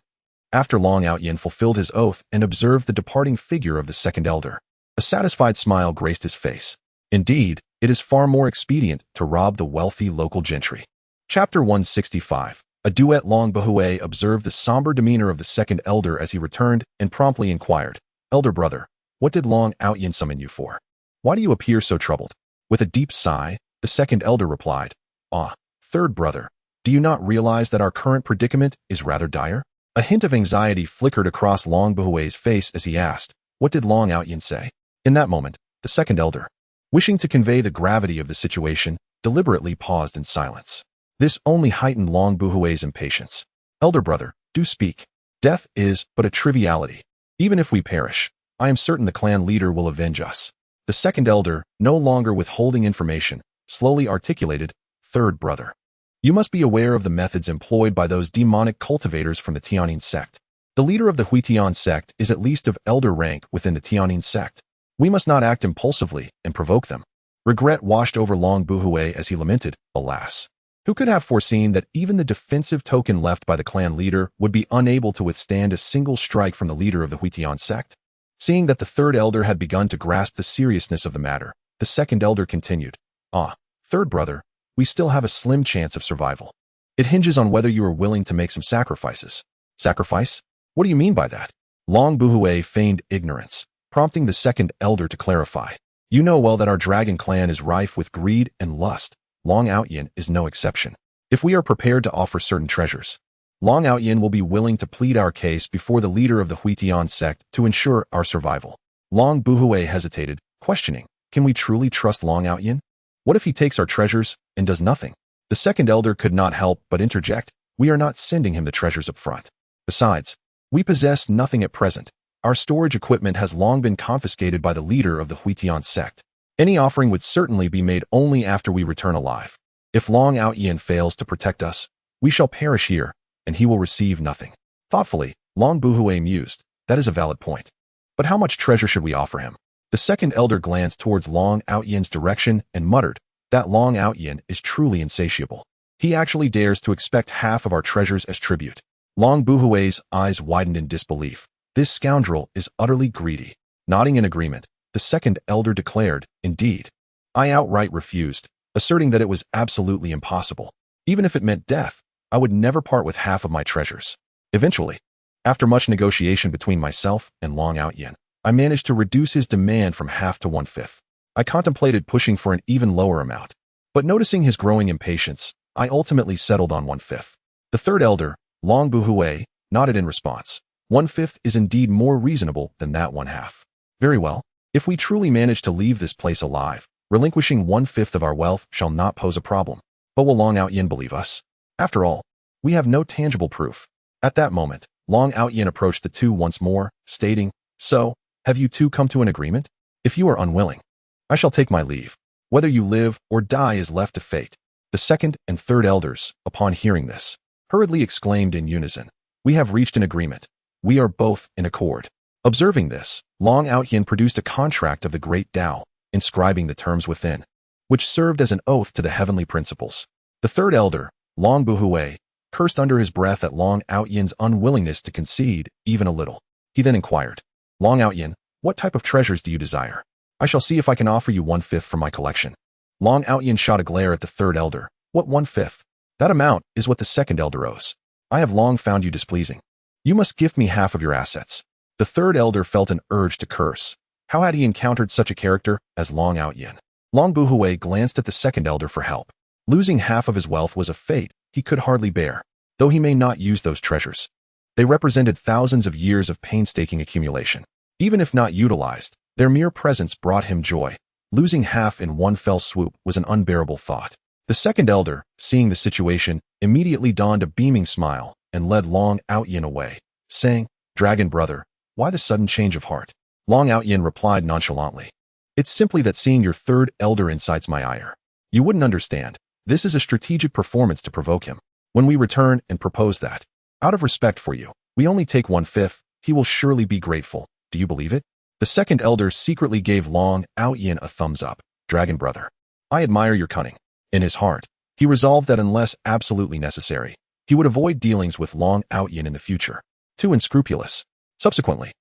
A: After Long Outyin fulfilled his oath and observed the departing figure of the Second Elder, a satisfied smile graced his face. Indeed, it is far more expedient to rob the wealthy local gentry. Chapter 165. A duet. Long Bahue observed the somber demeanor of the Second Elder as he returned and promptly inquired, Elder brother, what did Long Outyin summon you for? Why do you appear so troubled? With a deep sigh, the Second Elder replied, Ah, Third brother, do you not realize that our current predicament is rather dire? A hint of anxiety flickered across Long Bahue's face as he asked, what did Long Outyin say? In that moment, the Second Elder, wishing to convey the gravity of the situation, deliberately paused in silence. This only heightened Long Bahue's impatience. Elder brother, do speak. Death is but a triviality. Even if we perish, I am certain the clan leader will avenge us. The second elder, no longer withholding information, slowly articulated, Third brother. You must be aware of the methods employed by those demonic cultivators from the Tianyin sect. The leader of the Huitian sect is at least of elder rank within the Tianyin sect. We must not act impulsively and provoke them. Regret washed over Long Buhui as he lamented, alas. Who could have foreseen that even the defensive token left by the clan leader would be unable to withstand a single strike from the leader of the Huitian sect? Seeing that the third elder had begun to grasp the seriousness of the matter, the second elder continued, Third brother, we still have a slim chance of survival. It hinges on whether you are willing to make some sacrifices. Sacrifice? What do you mean by that? Long Buhui feigned ignorance, prompting the second elder to clarify. You know well that our dragon clan is rife with greed and lust. Long Outyin is no exception. If we are prepared to offer certain treasures, Long Outyin will be willing to plead our case before the leader of the Huitian sect to ensure our survival. Long Buhui hesitated, questioning, can we truly trust Long Outyin? What if he takes our treasures and does nothing? The second elder could not help but interject, we are not sending him the treasures up front. Besides, we possess nothing at present. Our storage equipment has long been confiscated by the leader of the Huitian sect. Any offering would certainly be made only after we return alive. If Long Outyin fails to protect us, we shall perish here, and he will receive nothing. Thoughtfully, Long Buhui mused, that is a valid point. But how much treasure should we offer him? The second elder glanced towards Long Outyin's direction and muttered, that Long Outyin is truly insatiable. He actually dares to expect half of our treasures as tribute. Long Buhui's eyes widened in disbelief. This scoundrel is utterly greedy. Nodding in agreement, the second elder declared, indeed. I outright refused, asserting that it was absolutely impossible. Even if it meant death, I would never part with half of my treasures. Eventually, after much negotiation between myself and Long Outyin, I managed to reduce his demand from half to 1/5. I contemplated pushing for an even lower amount, but noticing his growing impatience, I ultimately settled on 1/5. The third elder, Long Buhui, nodded in response. 1/5 is indeed more reasonable than that 1/2. Very well. If we truly manage to leave this place alive, relinquishing 1/5 of our wealth shall not pose a problem. But will Long Outyin believe us? After all, we have no tangible proof. At that moment, Long Outyin approached the two once more, stating, so, have you two come to an agreement? If you are unwilling, I shall take my leave. Whether you live or die is left to fate. The second and third elders, upon hearing this, hurriedly exclaimed in unison, we have reached an agreement. We are both in accord. Observing this, Long Outyin produced a contract of the great Tao, inscribing the terms within, which served as an oath to the heavenly principles. The third elder, Long Buhui, cursed under his breath at Long Outyin's unwillingness to concede even a little. He then inquired, Long Outyin, what type of treasures do you desire? I shall see if I can offer you 1/5 from my collection. Long Outyin shot a glare at the third elder. What 1/5? That amount is what the second elder owes. I have long found you displeasing. You must give me half of your assets. The third elder felt an urge to curse. How had he encountered such a character as Long Outyin? Long Buhui glanced at the second elder for help. Losing half of his wealth was a fate he could hardly bear, though he may not use those treasures. They represented thousands of years of painstaking accumulation. Even if not utilized, their mere presence brought him joy. Losing half in one fell swoop was an unbearable thought. The second elder, seeing the situation, immediately donned a beaming smile and led Long Outyin away, saying, Dragon brother, why the sudden change of heart? Long Outyin replied nonchalantly, it's simply that seeing your third elder incites my ire. You wouldn't understand. This is a strategic performance to provoke him. When we return and propose that, out of respect for you, we only take 1/5, he will surely be grateful. Do you believe it? The second elder secretly gave Long Outyin a thumbs up. Dragon brother, I admire your cunning. In his heart, he resolved that unless absolutely necessary, he would avoid dealings with Long Outyin in the future. Too unscrupulous. Subsequently,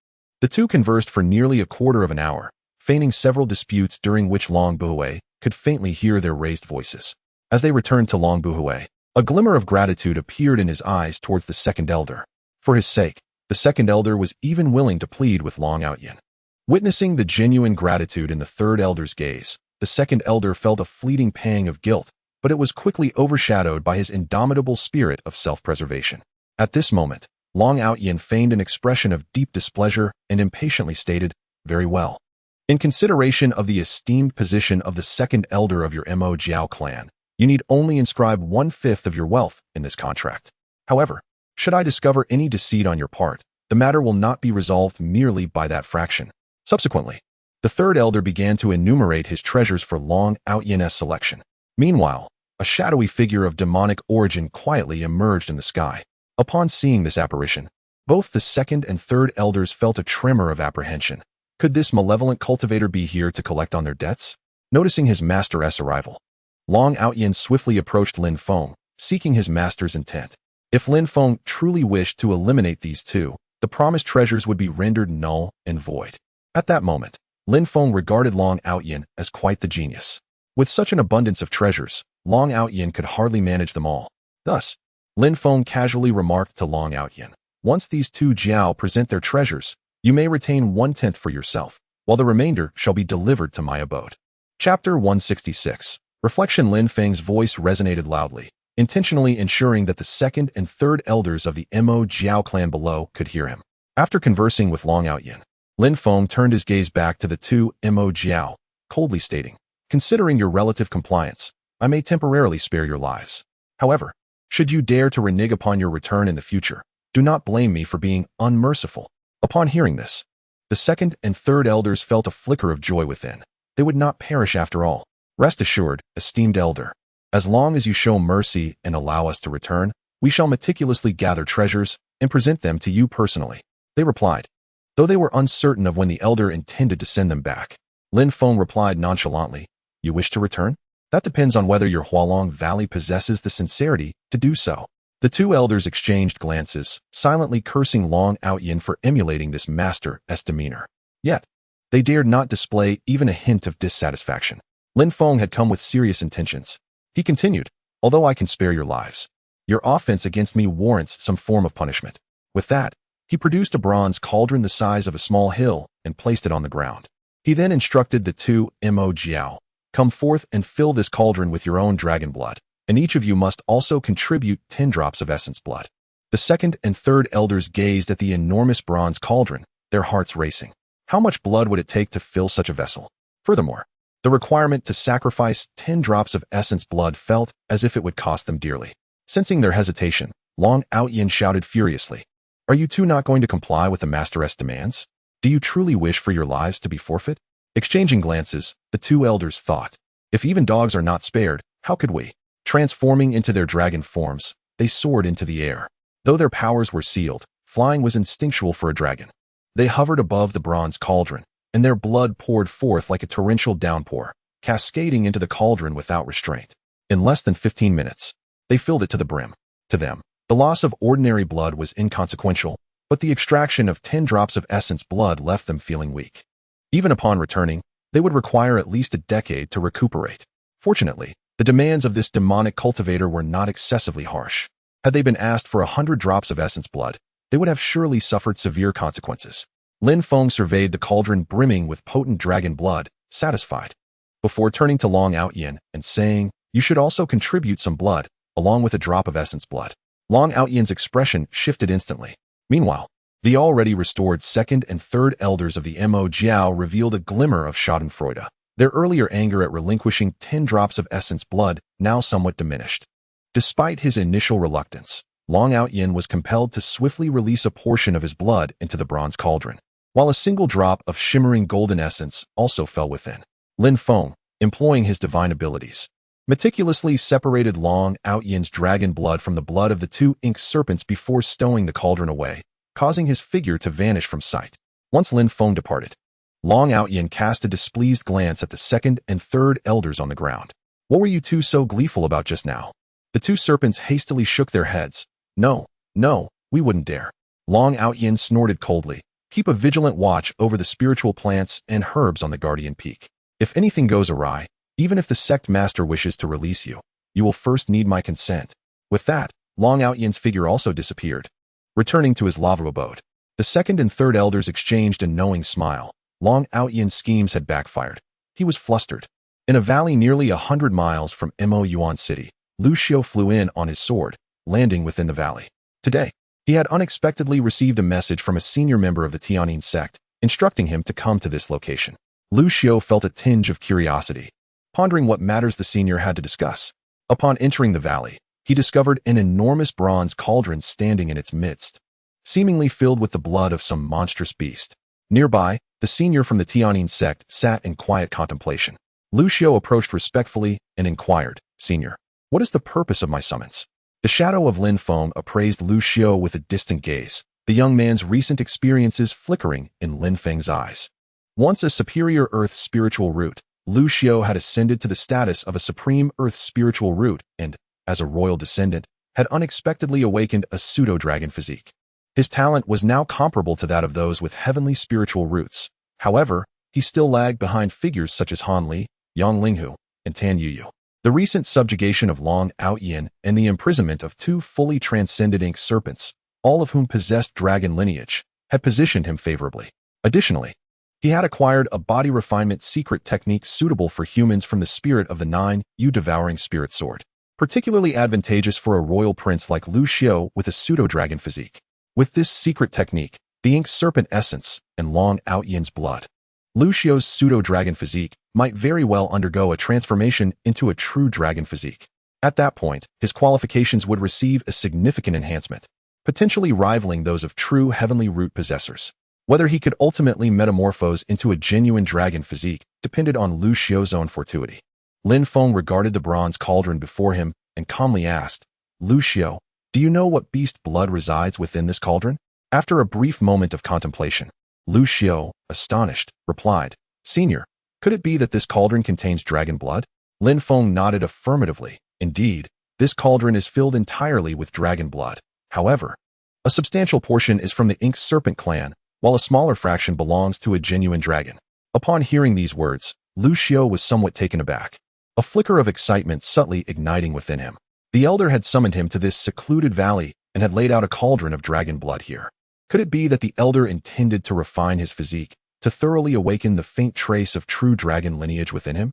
A: the two conversed for nearly a quarter of an hour, feigning several disputes during which Long Buhui could faintly hear their raised voices. As they returned to Long Buhui, a glimmer of gratitude appeared in his eyes towards the second elder. For his sake, the second elder was even willing to plead with Long Outyin. Witnessing the genuine gratitude in the third elder's gaze, the second elder felt a fleeting pang of guilt, but it was quickly overshadowed by his indomitable spirit of self-preservation. At this moment, Long Outyin feigned an expression of deep displeasure and impatiently stated, very well. In consideration of the esteemed position of the second elder of your Mo Jiao clan, you need only inscribe 1/5 of your wealth in this contract. However, should I discover any deceit on your part, the matter will not be resolved merely by that fraction. Subsequently, the third elder began to enumerate his treasures for Long Out-Yin's selection. Meanwhile, a shadowy figure of demonic origin quietly emerged in the sky. Upon seeing this apparition, both the second and third elders felt a tremor of apprehension. Could this malevolent cultivator be here to collect on their debts? Noticing his master's arrival, Long Out-Yin swiftly approached Lin Feng, seeking his master's intent. If Lin Feng truly wished to eliminate these two, the promised treasures would be rendered null and void. At that moment, Lin Feng regarded Long Out-Yin as quite the genius. With such an abundance of treasures, Long Out-Yin could hardly manage them all. Thus, Lin Feng casually remarked to Long Out-Yin, "Once these two Jiao present their treasures, you may retain 1/10 for yourself, while the remainder shall be delivered to my abode." Chapter 166. Reflection. Lin Feng's voice resonated loudly, intentionally ensuring that the second and third elders of the Mo Jiao clan below could hear him. After conversing with Long Out-Yin, Lin Feng turned his gaze back to the two Mo Jiao, coldly stating, "Considering your relative compliance, I may temporarily spare your lives. However, should you dare to renege upon your return in the future, do not blame me for being unmerciful." Upon hearing this, the second and third elders felt a flicker of joy within. They would not perish after all. "Rest assured, esteemed elder, as long as you show mercy and allow us to return, we shall meticulously gather treasures and present them to you personally," they replied. Though they were uncertain of when the elder intended to send them back, Lin Feng replied nonchalantly, "You wish to return? That depends on whether your Hualong Valley possesses the sincerity to do so." The two elders exchanged glances, silently cursing Long Out-Yin for emulating this master's demeanor. Yet, they dared not display even a hint of dissatisfaction. Lin Feng had come with serious intentions. He continued, "Although I can spare your lives, your offense against me warrants some form of punishment." With that, he produced a bronze cauldron the size of a small hill and placed it on the ground. He then instructed the two Mo Jiao, "Come forth and fill this cauldron with your own dragon blood, and each of you must also contribute 10 drops of essence blood." The second and third elders gazed at the enormous bronze cauldron, their hearts racing. How much blood would it take to fill such a vessel? Furthermore, the requirement to sacrifice 10 drops of essence blood felt as if it would cost them dearly. Sensing their hesitation, Long Out-Yin shouted furiously, "Are you two not going to comply with the master's demands? Do you truly wish for your lives to be forfeit?" Exchanging glances, the two elders thought, "If even dogs are not spared, how could we?" Transforming into their dragon forms, they soared into the air. Though their powers were sealed, flying was instinctual for a dragon. They hovered above the bronze cauldron, and their blood poured forth like a torrential downpour, cascading into the cauldron without restraint. In less than 15 minutes, they filled it to the brim. To them, the loss of ordinary blood was inconsequential, but the extraction of 10 drops of essence blood left them feeling weak. Even upon returning, they would require at least a decade to recuperate. Fortunately, the demands of this demonic cultivator were not excessively harsh. Had they been asked for 100 drops of essence blood, they would have surely suffered severe consequences. Lin Feng surveyed the cauldron brimming with potent dragon blood, satisfied. Before turning to Long Out-Yin and saying, "You should also contribute some blood, along with a drop of essence blood." Long Out-Yin's expression shifted instantly. Meanwhile, the already restored second and third elders of the Mo Jiao revealed a glimmer of schadenfreude. Their earlier anger at relinquishing 10 drops of essence blood now somewhat diminished. Despite his initial reluctance, Long Out-Yin was compelled to swiftly release a portion of his blood into the bronze cauldron, while a single drop of shimmering golden essence also fell within. Lin Feng, employing his divine abilities, meticulously separated Long Out-Yin's dragon blood from the blood of the two ink serpents before stowing the cauldron away, causing his figure to vanish from sight. Once Lin Feng departed, Long Out-Yin cast a displeased glance at the second and third elders on the ground. "What were you two so gleeful about just now?" The two serpents hastily shook their heads. No, we wouldn't dare." Long Out-Yin snorted coldly. "Keep a vigilant watch over the spiritual plants and herbs on the Guardian Peak. If anything goes awry, even if the Sect Master wishes to release you, you will first need my consent." With that, Long Out-Yin's figure also disappeared. Returning to his lava abode, the second and third elders exchanged a knowing smile. Long Out-Yin's schemes had backfired. He was flustered. In a valley nearly 100 miles from Mo Yuan City, Lu Xiu flew in on his sword, landing within the valley. Today, he had unexpectedly received a message from a senior member of the Tianyin sect, instructing him to come to this location. Lu Xiu felt a tinge of curiosity, pondering what matters the senior had to discuss. Upon entering the valley, he discovered an enormous bronze cauldron standing in its midst, seemingly filled with the blood of some monstrous beast. Nearby, the senior from the Tianyin sect sat in quiet contemplation. Lu Xiao approached respectfully and inquired, "Senior, what is the purpose of my summons?" The shadow of Lin Feng appraised Lu Xiao with a distant gaze, the young man's recent experiences flickering in Lin Feng's eyes. Once a superior earth spiritual root, Lu Xiao had ascended to the status of a supreme earth spiritual root and, as a royal descendant, had unexpectedly awakened a pseudo-dragon physique. His talent was now comparable to that of those with heavenly spiritual roots. However, he still lagged behind figures such as Han Li, Yang Linghu, and Tan Yuyu. The recent subjugation of Long Outyin and the imprisonment of two fully transcended ink serpents, all of whom possessed dragon lineage, had positioned him favorably. Additionally, he had acquired a body refinement secret technique suitable for humans from the spirit of the 9U devouring spirit sword, particularly advantageous for a royal prince like Lu Xiao with a pseudo-dragon physique. With this secret technique, the ink serpent essence, and Long Outyin's blood, Lu Xiao's pseudo-dragon physique might very well undergo a transformation into a true dragon physique. At that point, his qualifications would receive a significant enhancement, potentially rivaling those of true heavenly root possessors. Whether he could ultimately metamorphose into a genuine dragon physique depended on Lu Xiao's own fortuity. Lin Feng regarded the bronze cauldron before him and calmly asked, "Lu Xiao, do you know what beast blood resides within this cauldron?" After a brief moment of contemplation, Lu Xiao, astonished, replied, "Senior, could it be that this cauldron contains dragon blood?" Lin Feng nodded affirmatively. Indeed, this cauldron is filled entirely with dragon blood. However, a substantial portion is from the Ink Serpent clan, while a smaller fraction belongs to a genuine dragon. Upon hearing these words, Lu Xiao was somewhat taken aback, a flicker of excitement subtly igniting within him. The elder had summoned him to this secluded valley and had laid out a cauldron of dragon blood here. Could it be that the elder intended to refine his physique, to thoroughly awaken the faint trace of true dragon lineage within him?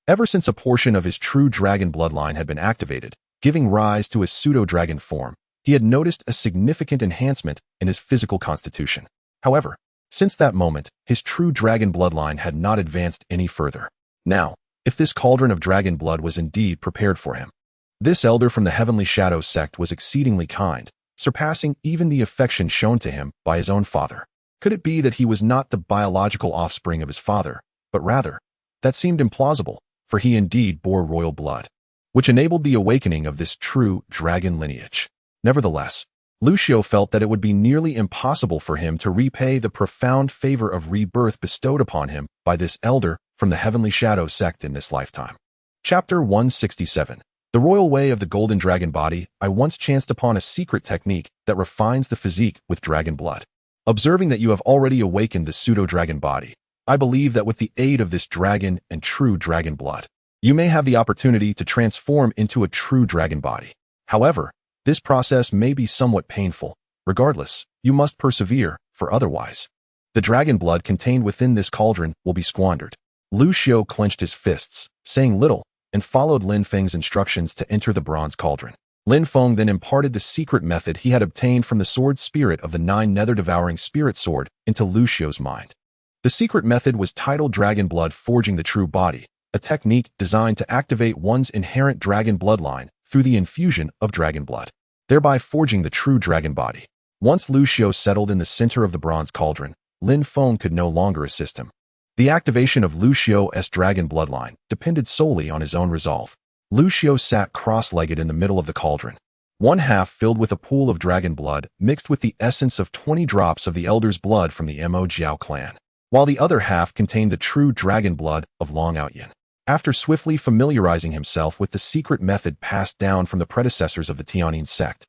A: Ever since a portion of his true dragon bloodline had been activated, giving rise to a pseudo-dragon form, he had noticed a significant enhancement in his physical constitution. However, since that moment, his true dragon bloodline had not advanced any further. Now, if this cauldron of dragon blood was indeed prepared for him, this elder from the Heavenly Shadow sect was exceedingly kind, surpassing even the affection shown to him by his own father. Could it be that he was not the biological offspring of his father, but rather, that seemed implausible, for he indeed bore royal blood, which enabled the awakening of this true dragon lineage. Nevertheless, Lu Xiao felt that it would be nearly impossible for him to repay the profound favor of rebirth bestowed upon him by this elder from the Heavenly Shadow sect in this lifetime. Chapter 167. The Royal Way of the Golden Dragon Body. I once chanced upon a secret technique that refines the physique with dragon blood. Observing that you have already awakened the pseudo-dragon body, I believe that with the aid of this dragon and true dragon blood, you may have the opportunity to transform into a true dragon body. However, this process may be somewhat painful. Regardless, you must persevere, for otherwise, the dragon blood contained within this cauldron will be squandered. Lu Xiao clenched his fists, saying little, and followed Lin Feng's instructions to enter the bronze cauldron. Lin Feng then imparted the secret method he had obtained from the sword spirit of the 9 nether-devouring spirit sword into Lu Xiao's mind. The secret method was titled Dragon Blood Forging the True Body, a technique designed to activate one's inherent dragon bloodline through the infusion of dragon blood, thereby forging the true dragon body. Once Lu Xiao settled in the center of the bronze cauldron, Lin Feng could no longer assist him. The activation of Lu Xiao's dragon bloodline depended solely on his own resolve. Lu Xiao sat cross-legged in the middle of the cauldron, one half filled with a pool of dragon blood mixed with the essence of 20 drops of the elder's blood from the Mo Jiao clan, while the other half contained the true dragon blood of Long Outyin. After swiftly familiarizing himself with the secret method passed down from the predecessors of the Tianyin sect,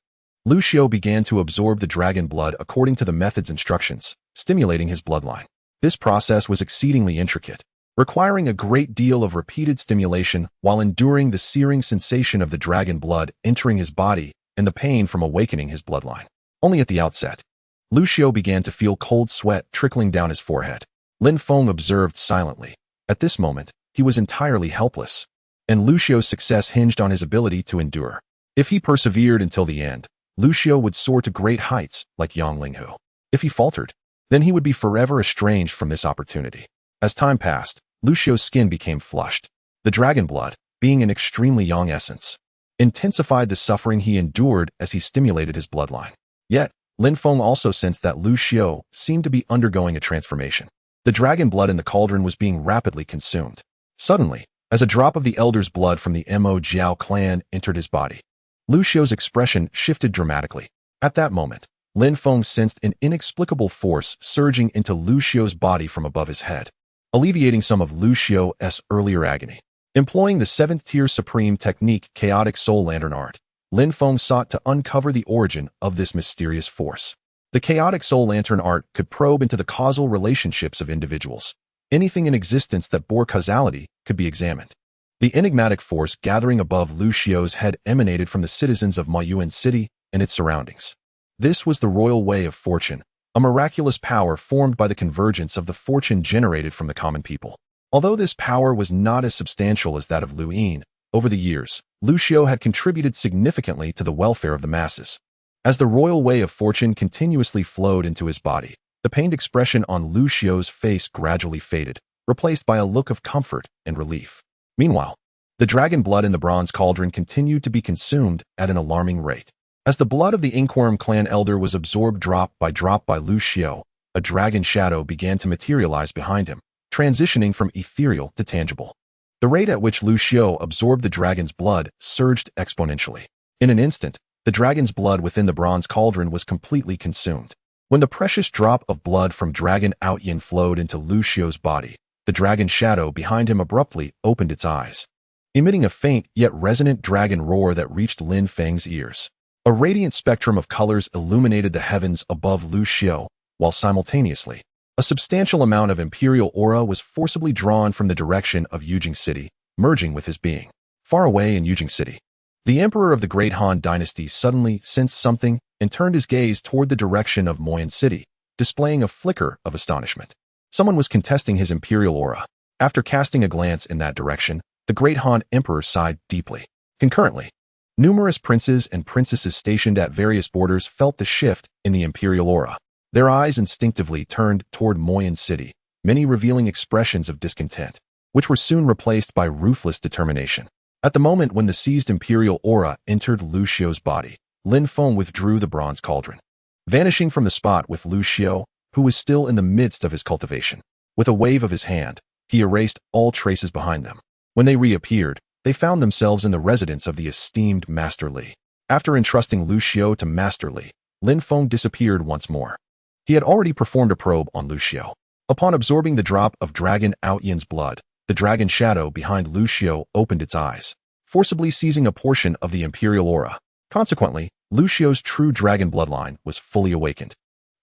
A: Lu Xiao began to absorb the dragon blood according to the method's instructions, stimulating his bloodline. This process was exceedingly intricate, requiring a great deal of repeated stimulation while enduring the searing sensation of the dragon blood entering his body and the pain from awakening his bloodline. Only at the outset, Lu Xiao began to feel cold sweat trickling down his forehead. Lin Feng observed silently. At this moment, he was entirely helpless, and Lu Xiao's success hinged on his ability to endure. If he persevered until the end, Lu Xiao would soar to great heights like Yang Linghu. If he faltered, then he would be forever estranged from this opportunity. As time passed, Lu Xiao's skin became flushed. The dragon blood, being an extremely young essence, intensified the suffering he endured as he stimulated his bloodline. Yet, Lin Feng also sensed that Lu Xiao seemed to be undergoing a transformation. The dragon blood in the cauldron was being rapidly consumed. Suddenly, as a drop of the elder's blood from the Mo Jiao clan entered his body, Lu Xiao's expression shifted dramatically. At that moment, Lin Feng sensed an inexplicable force surging into Lu Xiao's body from above his head, alleviating some of Lu Xiao's earlier agony. Employing the 7th-tier supreme technique Chaotic Soul Lantern Art, Lin Feng sought to uncover the origin of this mysterious force. The Chaotic Soul Lantern Art could probe into the causal relationships of individuals. Anything in existence that bore causality could be examined. The enigmatic force gathering above Lu Xiao's head emanated from the citizens of Maiyuan City and its surroundings. This was the royal way of fortune, a miraculous power formed by the convergence of the fortune generated from the common people. Although this power was not as substantial as that of Lu Yin, over the years, Lu Xiao had contributed significantly to the welfare of the masses. As the royal way of fortune continuously flowed into his body, the pained expression on Lu Xiao's face gradually faded, replaced by a look of comfort and relief. Meanwhile, the dragon blood in the bronze cauldron continued to be consumed at an alarming rate. As the blood of the Inquisition clan elder was absorbed drop by Lu Xiao, a dragon shadow began to materialize behind him, transitioning from ethereal to tangible. The rate at which Lu Xiao absorbed the dragon's blood surged exponentially. In an instant, the dragon's blood within the bronze cauldron was completely consumed. When the precious drop of blood from Dragon Outyin flowed into Lu Xiao's body, the dragon shadow behind him abruptly opened its eyes, emitting a faint yet resonant dragon roar that reached Lin Feng's ears. A radiant spectrum of colors illuminated the heavens above Lu Xiao, while simultaneously, a substantial amount of imperial aura was forcibly drawn from the direction of Yujing City, merging with his being. Far away in Yujing City, the emperor of the Great Han Dynasty suddenly sensed something and turned his gaze toward the direction of Moyan City, displaying a flicker of astonishment. Someone was contesting his imperial aura. After casting a glance in that direction, the Great Han Emperor sighed deeply. Concurrently, numerous princes and princesses stationed at various borders felt the shift in the imperial aura. Their eyes instinctively turned toward Moyan City, many revealing expressions of discontent, which were soon replaced by ruthless determination. At the moment when the seized imperial aura entered Lu Xiao's body, Lin Feng withdrew the bronze cauldron, vanishing from the spot with Lu Xiao, who was still in the midst of his cultivation. With a wave of his hand, he erased all traces behind them. When they reappeared, they found themselves in the residence of the esteemed Master Li. After entrusting Lu Xiao to Master Li, Lin Feng disappeared once more. He had already performed a probe on Lu Xiao. Upon absorbing the drop of Dragon Outyin's blood, the dragon shadow behind Lu Xiao opened its eyes, forcibly seizing a portion of the imperial aura. Consequently, Lu Xiao's true dragon bloodline was fully awakened,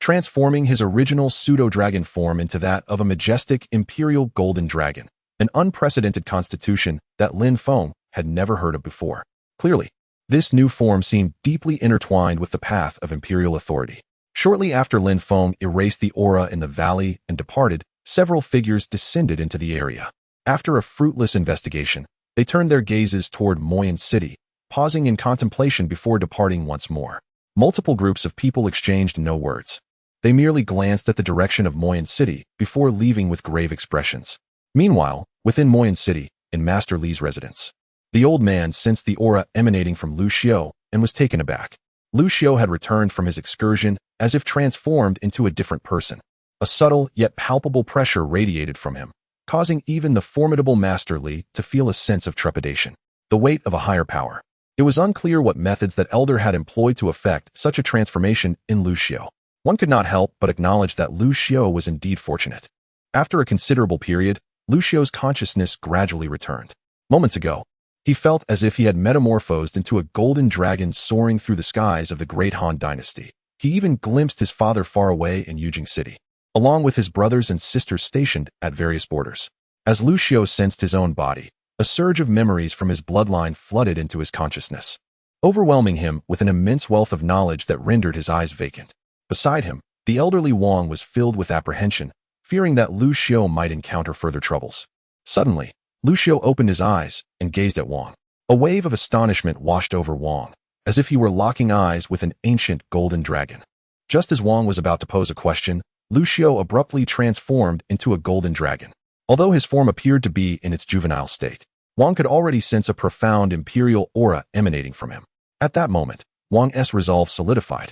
A: transforming his original pseudo-dragon form into that of a majestic imperial golden dragon, an unprecedented constitution that Lin Feng had never heard of before. Clearly, this new form seemed deeply intertwined with the path of imperial authority. Shortly after Lin Feng erased the aura in the valley and departed, several figures descended into the area. After a fruitless investigation, they turned their gazes toward Moyan City, pausing in contemplation before departing once more. Multiple groups of people exchanged no words. They merely glanced at the direction of Moyan City before leaving with grave expressions. Meanwhile, within Moyan City, in Master Li's residence, the old man sensed the aura emanating from Lu Xiao and was taken aback. Lu Xiao had returned from his excursion as if transformed into a different person. A subtle yet palpable pressure radiated from him, causing even the formidable Master Li to feel a sense of trepidation. The weight of a higher power. It was unclear what methods that elder had employed to effect such a transformation in Lu Xiao. One could not help but acknowledge that Lu Xiao was indeed fortunate. After a considerable period, Lu Xiao's consciousness gradually returned. Moments ago, he felt as if he had metamorphosed into a golden dragon soaring through the skies of the Great Han Dynasty. He even glimpsed his father far away in Yujing City, along with his brothers and sisters stationed at various borders. As Lu Xiao sensed his own body, a surge of memories from his bloodline flooded into his consciousness, overwhelming him with an immense wealth of knowledge that rendered his eyes vacant. Beside him, the elderly Wang was filled with apprehension, fearing that Lu Xiao might encounter further troubles. Suddenly, Lu Xiao opened his eyes and gazed at Wang. A wave of astonishment washed over Wang, as if he were locking eyes with an ancient golden dragon. Just as Wang was about to pose a question, Lu Xiao abruptly transformed into a golden dragon. Although his form appeared to be in its juvenile state, Wang could already sense a profound imperial aura emanating from him. At that moment, Wang's resolve solidified.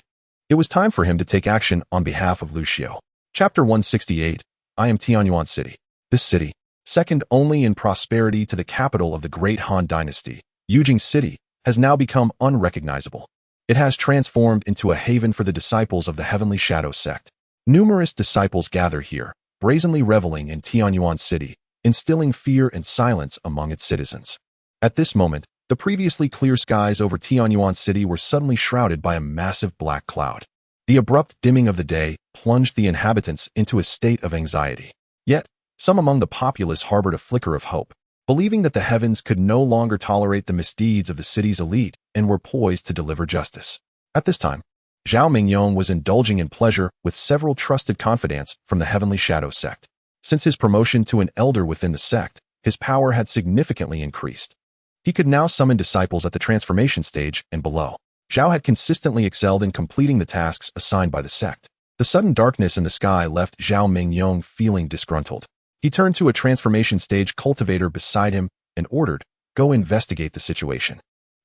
A: It was time for him to take action on behalf of Lucio. Chapter 168. I am Tianyuan City. This city, second only in prosperity to the capital of the great Han dynasty, Yujing City, has now become unrecognizable. It has transformed into a haven for the disciples of the Heavenly Shadow sect. Numerous disciples gather here, brazenly reveling in Tianyuan City, instilling fear and silence among its citizens. At this moment, the previously clear skies over Tianyuan City were suddenly shrouded by a massive black cloud. The abrupt dimming of the day plunged the inhabitants into a state of anxiety. Yet, some among the populace harbored a flicker of hope, believing that the heavens could no longer tolerate the misdeeds of the city's elite and were poised to deliver justice. At this time, Zhao Mingyong was indulging in pleasure with several trusted confidants from the Heavenly Shadow sect. Since his promotion to an elder within the sect, his power had significantly increased. He could now summon disciples at the transformation stage and below. Zhao had consistently excelled in completing the tasks assigned by the sect. The sudden darkness in the sky left Zhao Mingyong feeling disgruntled. He turned to a transformation stage cultivator beside him and ordered, "Go investigate the situation.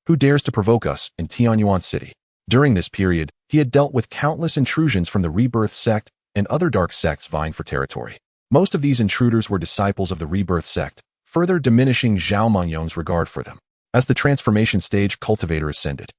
A: Who dares to provoke us in Tianyuan City?" During this period, he had dealt with countless intrusions from the Rebirth sect and other dark sects vying for territory. Most of these intruders were disciples of the Rebirth sect, further diminishing Zhao Mingyong's regard for them. As the transformation stage cultivator ascended,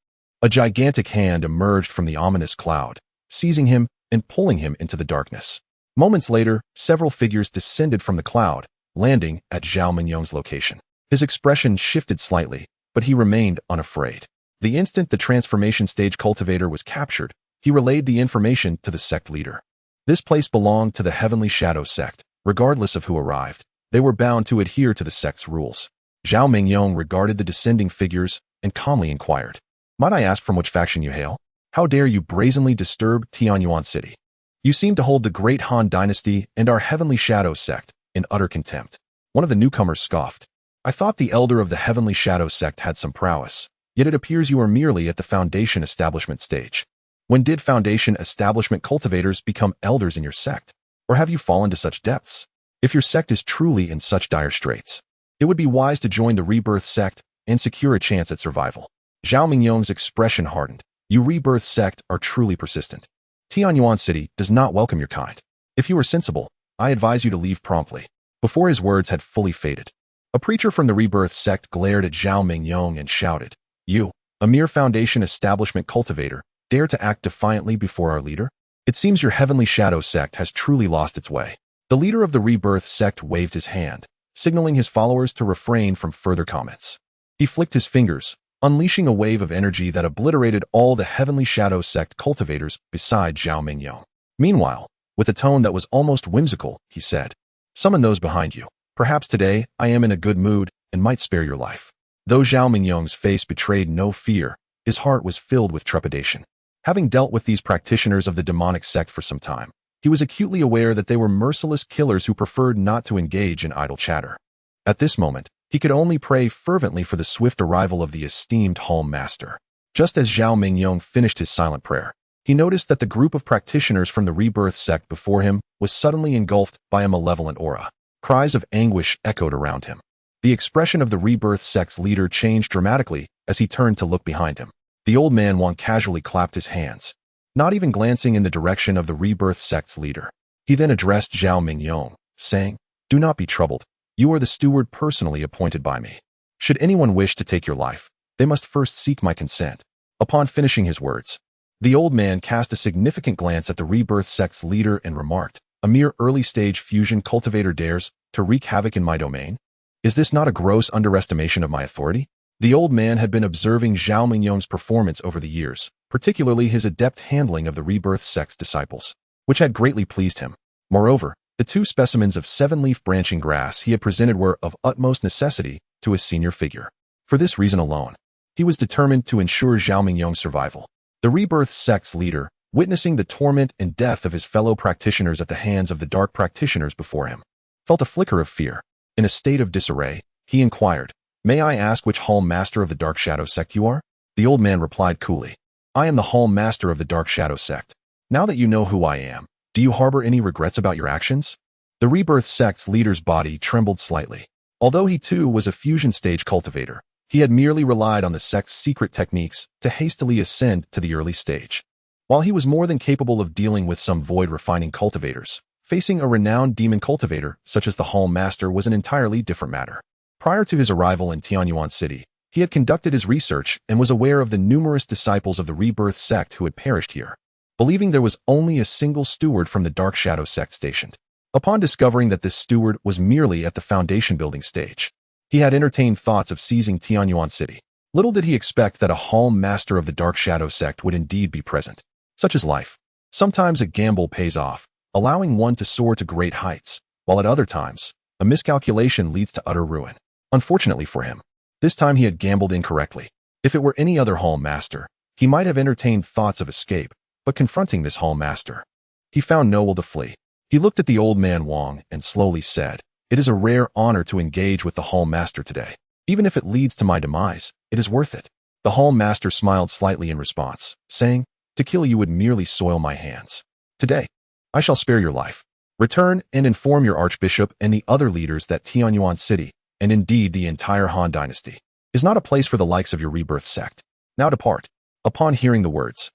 A: a gigantic hand emerged from the ominous cloud, seizing him and pulling him into the darkness. Moments later, several figures descended from the cloud, landing at Zhao Mingyong's location. His expression shifted slightly, but he remained unafraid. The instant the transformation stage cultivator was captured, he relayed the information to the sect leader. This place belonged to the Heavenly Shadow sect. Regardless of who arrived, they were bound to adhere to the sect's rules. Zhao Mingyong regarded the descending figures and calmly inquired, "Might I ask from which faction you hail? How dare you brazenly disturb Tianyuan City? You seem to hold the great Han dynasty and our Heavenly Shadow sect in utter contempt." One of the newcomers scoffed. "I thought the elder of the Heavenly Shadow sect had some prowess, yet it appears you are merely at the foundation establishment stage. When did foundation establishment cultivators become elders in your sect? Or have you fallen to such depths? If your sect is truly in such dire straits, it would be wise to join the Rebirth sect and secure a chance at survival." Zhao Mingyong's expression hardened. "You Rebirth sect are truly persistent. Tianyuan City does not welcome your kind. If you are sensible, I advise you to leave promptly." Before his words had fully faded, a preacher from the Rebirth sect glared at Zhao Mingyong and shouted, "You, a mere foundation establishment cultivator, dare to act defiantly before our leader? It seems your Heavenly Shadow sect has truly lost its way." The leader of the Rebirth sect waved his hand, signaling his followers to refrain from further comments. He flicked his fingers, unleashing a wave of energy that obliterated all the Heavenly Shadow sect cultivators beside Zhao Mingyong. Meanwhile, with a tone that was almost whimsical, he said, "Summon those behind you. Perhaps today I am in a good mood and might spare your life." Though Zhao Mingyong's face betrayed no fear, his heart was filled with trepidation. Having dealt with these practitioners of the demonic sect for some time, he was acutely aware that they were merciless killers who preferred not to engage in idle chatter. At this moment, he could only pray fervently for the swift arrival of the esteemed Home Master. Just as Zhao Mingyong finished his silent prayer, he noticed that the group of practitioners from the Rebirth sect before him was suddenly engulfed by a malevolent aura. Cries of anguish echoed around him. The expression of the Rebirth sect's leader changed dramatically as he turned to look behind him. The old man Wang casually clapped his hands, not even glancing in the direction of the Rebirth sect's leader. He then addressed Zhao Mingyong, saying, "Do not be troubled. You are the steward personally appointed by me. Should anyone wish to take your life, they must first seek my consent." Upon finishing his words, the old man cast a significant glance at the Rebirth sect's leader and remarked, "A mere early-stage fusion cultivator dares to wreak havoc in my domain? Is this not a gross underestimation of my authority?" The old man had been observing Zhao Mingyong's performance over the years, particularly his adept handling of the Rebirth sect's disciples, which had greatly pleased him. Moreover, the two specimens of seven-leaf branching grass he had presented were of utmost necessity to his senior figure. For this reason alone, he was determined to ensure Zhao Mingyong's survival. The Rebirth sect's leader, witnessing the torment and death of his fellow practitioners at the hands of the dark practitioners before him, felt a flicker of fear. In a state of disarray, he inquired, "May I ask which Home Master of the Dark Shadow sect you are?" The old man replied coolly, "I am the Home Master of the Dark Shadow sect. Now that you know who I am, do you harbor any regrets about your actions?" The Rebirth sect's leader's body trembled slightly. Although he too was a fusion stage cultivator, he had merely relied on the sect's secret techniques to hastily ascend to the early stage. While he was more than capable of dealing with some void-refining cultivators, facing a renowned demon cultivator such as the Home Master was an entirely different matter. Prior to his arrival in Tianyuan City, he had conducted his research and was aware of the numerous disciples of the Rebirth sect who had perished here, believing there was only a single steward from the Dark Shadow sect stationed. Upon discovering that this steward was merely at the foundation building stage, he had entertained thoughts of seizing Tianyuan City. Little did he expect that a Home Master of the Dark Shadow sect would indeed be present. Such is life. Sometimes a gamble pays off, allowing one to soar to great heights, while at other times, a miscalculation leads to utter ruin. Unfortunately for him, this time he had gambled incorrectly. If it were any other Home Master, he might have entertained thoughts of escape, but confronting this Home Master, he found no will to flee. He looked at the old man Wang and slowly said, "It is a rare honor to engage with the Home Master today. Even if it leads to my demise, it is worth it." The Home Master smiled slightly in response, saying, "To kill you would merely soil my hands. Today, I shall spare your life. Return and inform your Archbishop and the other leaders that Tianyuan City, and indeed the entire Han Dynasty, is not a place for the likes of your Rebirth sect. Now depart." Upon hearing the words,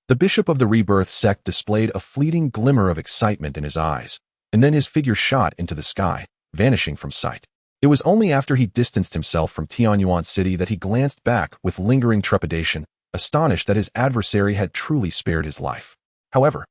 A: the Bishop of the Rebirth sect displayed a fleeting glimmer of excitement in his eyes, and then his figure shot into the sky, vanishing from sight. It was only after he distanced himself from Tianyuan City that he glanced back with lingering trepidation, astonished that his adversary had truly spared his life. However,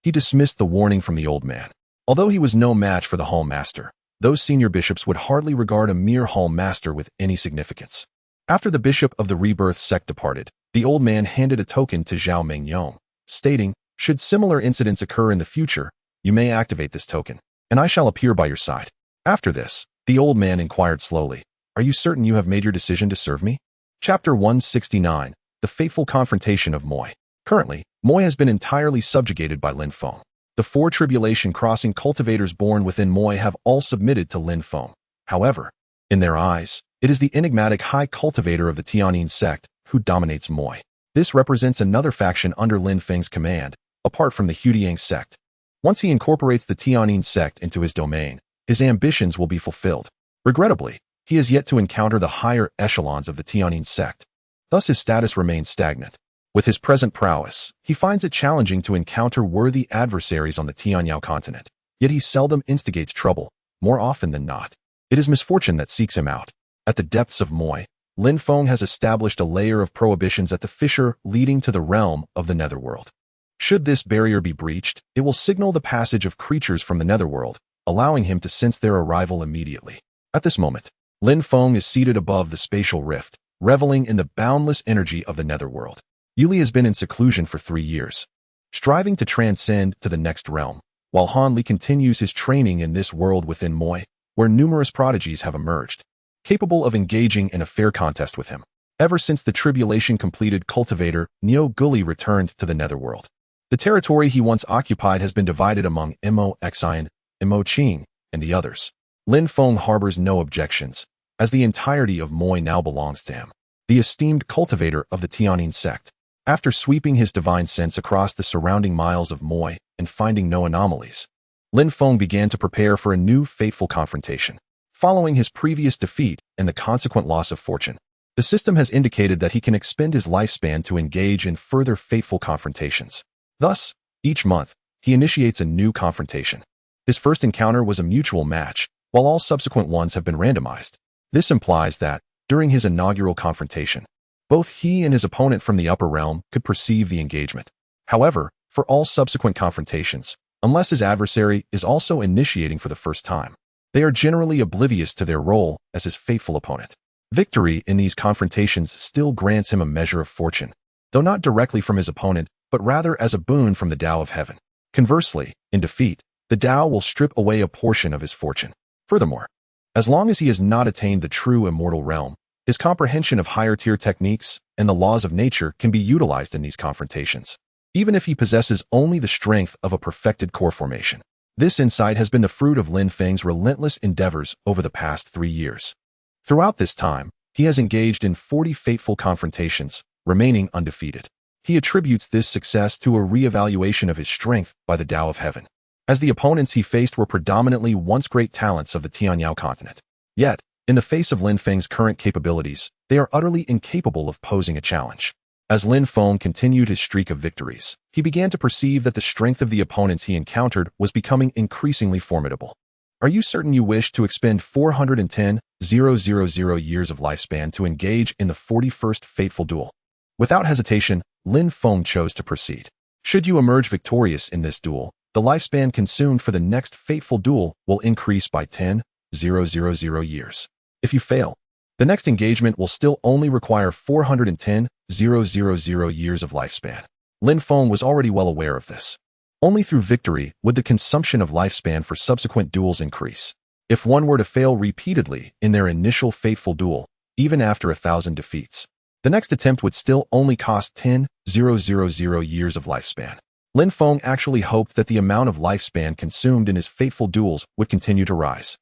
A: he dismissed the warning from the old man. Although he was no match for the Home Master, those senior bishops would hardly regard a mere Home Master with any significance. After the Bishop of the Rebirth sect departed, the old man handed a token to Zhao Mengyong, stating, "Should similar incidents occur in the future, you may activate this token, and I shall appear by your side." After this, the old man inquired slowly, "Are you certain you have made your decision to serve me?" Chapter 169, The Fateful Confrontation of Moy. Currently, Moy has been entirely subjugated by Lin Feng. The 4 tribulation crossing cultivators born within Moy have all submitted to Lin Feng. However, in their eyes, it is the enigmatic high cultivator of the Tianyuan sect who dominates Moy. This represents another faction under Lin Feng's command, apart from the Hudiang sect. Once he incorporates the Tianyuan sect into his domain, his ambitions will be fulfilled. Regrettably, he has yet to encounter the higher echelons of the Tianyuan sect. Thus his status remains stagnant. With his present prowess, he finds it challenging to encounter worthy adversaries on the Tianyao continent. Yet he seldom instigates trouble, more often than not. It is misfortune that seeks him out. At the depths of Moy, Lin Feng has established a layer of prohibitions at the fissure leading to the realm of the Netherworld. Should this barrier be breached, it will signal the passage of creatures from the Netherworld, allowing him to sense their arrival immediately. At this moment, Lin Feng is seated above the spatial rift, reveling in the boundless energy of the Netherworld. Yuli has been in seclusion for 3 years, striving to transcend to the next realm, while Han Li continues his training in this world within Moy, where numerous prodigies have emerged, capable of engaging in a fair contest with him. Ever since the tribulation-completed cultivator Neo Gully returned to the Netherworld, the territory he once occupied has been divided among Mo Xian, Mo Qing, and the others. Lin Feng harbors no objections, as the entirety of Moy now belongs to him, the esteemed cultivator of the Tianyuan sect. After sweeping his divine sense across the surrounding miles of Moy and finding no anomalies, Lin Feng began to prepare for a new fateful confrontation. Following his previous defeat and the consequent loss of fortune, the system has indicated that he can expend his lifespan to engage in further fateful confrontations. Thus, each month, he initiates a new confrontation. His first encounter was a mutual match, while all subsequent ones have been randomized. This implies that, during his inaugural confrontation, both he and his opponent from the upper realm could perceive the engagement. However, for all subsequent confrontations, unless his adversary is also initiating for the first time, they are generally oblivious to their role as his faithful opponent. Victory in these confrontations still grants him a measure of fortune, though not directly from his opponent, but rather as a boon from the Tao of Heaven. Conversely, in defeat, the Tao will strip away a portion of his fortune. Furthermore, as long as he has not attained the true immortal realm, his comprehension of higher-tier techniques and the laws of nature can be utilized in these confrontations, even if he possesses only the strength of a perfected core formation. This insight has been the fruit of Lin Feng's relentless endeavors over the past 3 years. Throughout this time, he has engaged in 40 fateful confrontations, remaining undefeated. He attributes this success to a re-evaluation of his strength by the Tao of Heaven, as the opponents he faced were predominantly once great talents of the Tianyao continent. Yet, in the face of Lin Feng's current capabilities, they are utterly incapable of posing a challenge. As Lin Feng continued his streak of victories, he began to perceive that the strength of the opponents he encountered was becoming increasingly formidable. Are you certain you wish to expend 410,000 years of lifespan to engage in the 41st fateful duel? Without hesitation, Lin Feng chose to proceed. Should you emerge victorious in this duel, the lifespan consumed for the next fateful duel will increase by 10,000 years. If you fail, the next engagement will still only require 410,000 years of lifespan. Lin Feng was already well aware of this. Only through victory would the consumption of lifespan for subsequent duels increase. If one were to fail repeatedly in their initial fateful duel, even after 1,000 defeats, the next attempt would still only cost 10,000 years of lifespan. Lin Feng actually hoped that the amount of lifespan consumed in his fateful duels would continue to rise.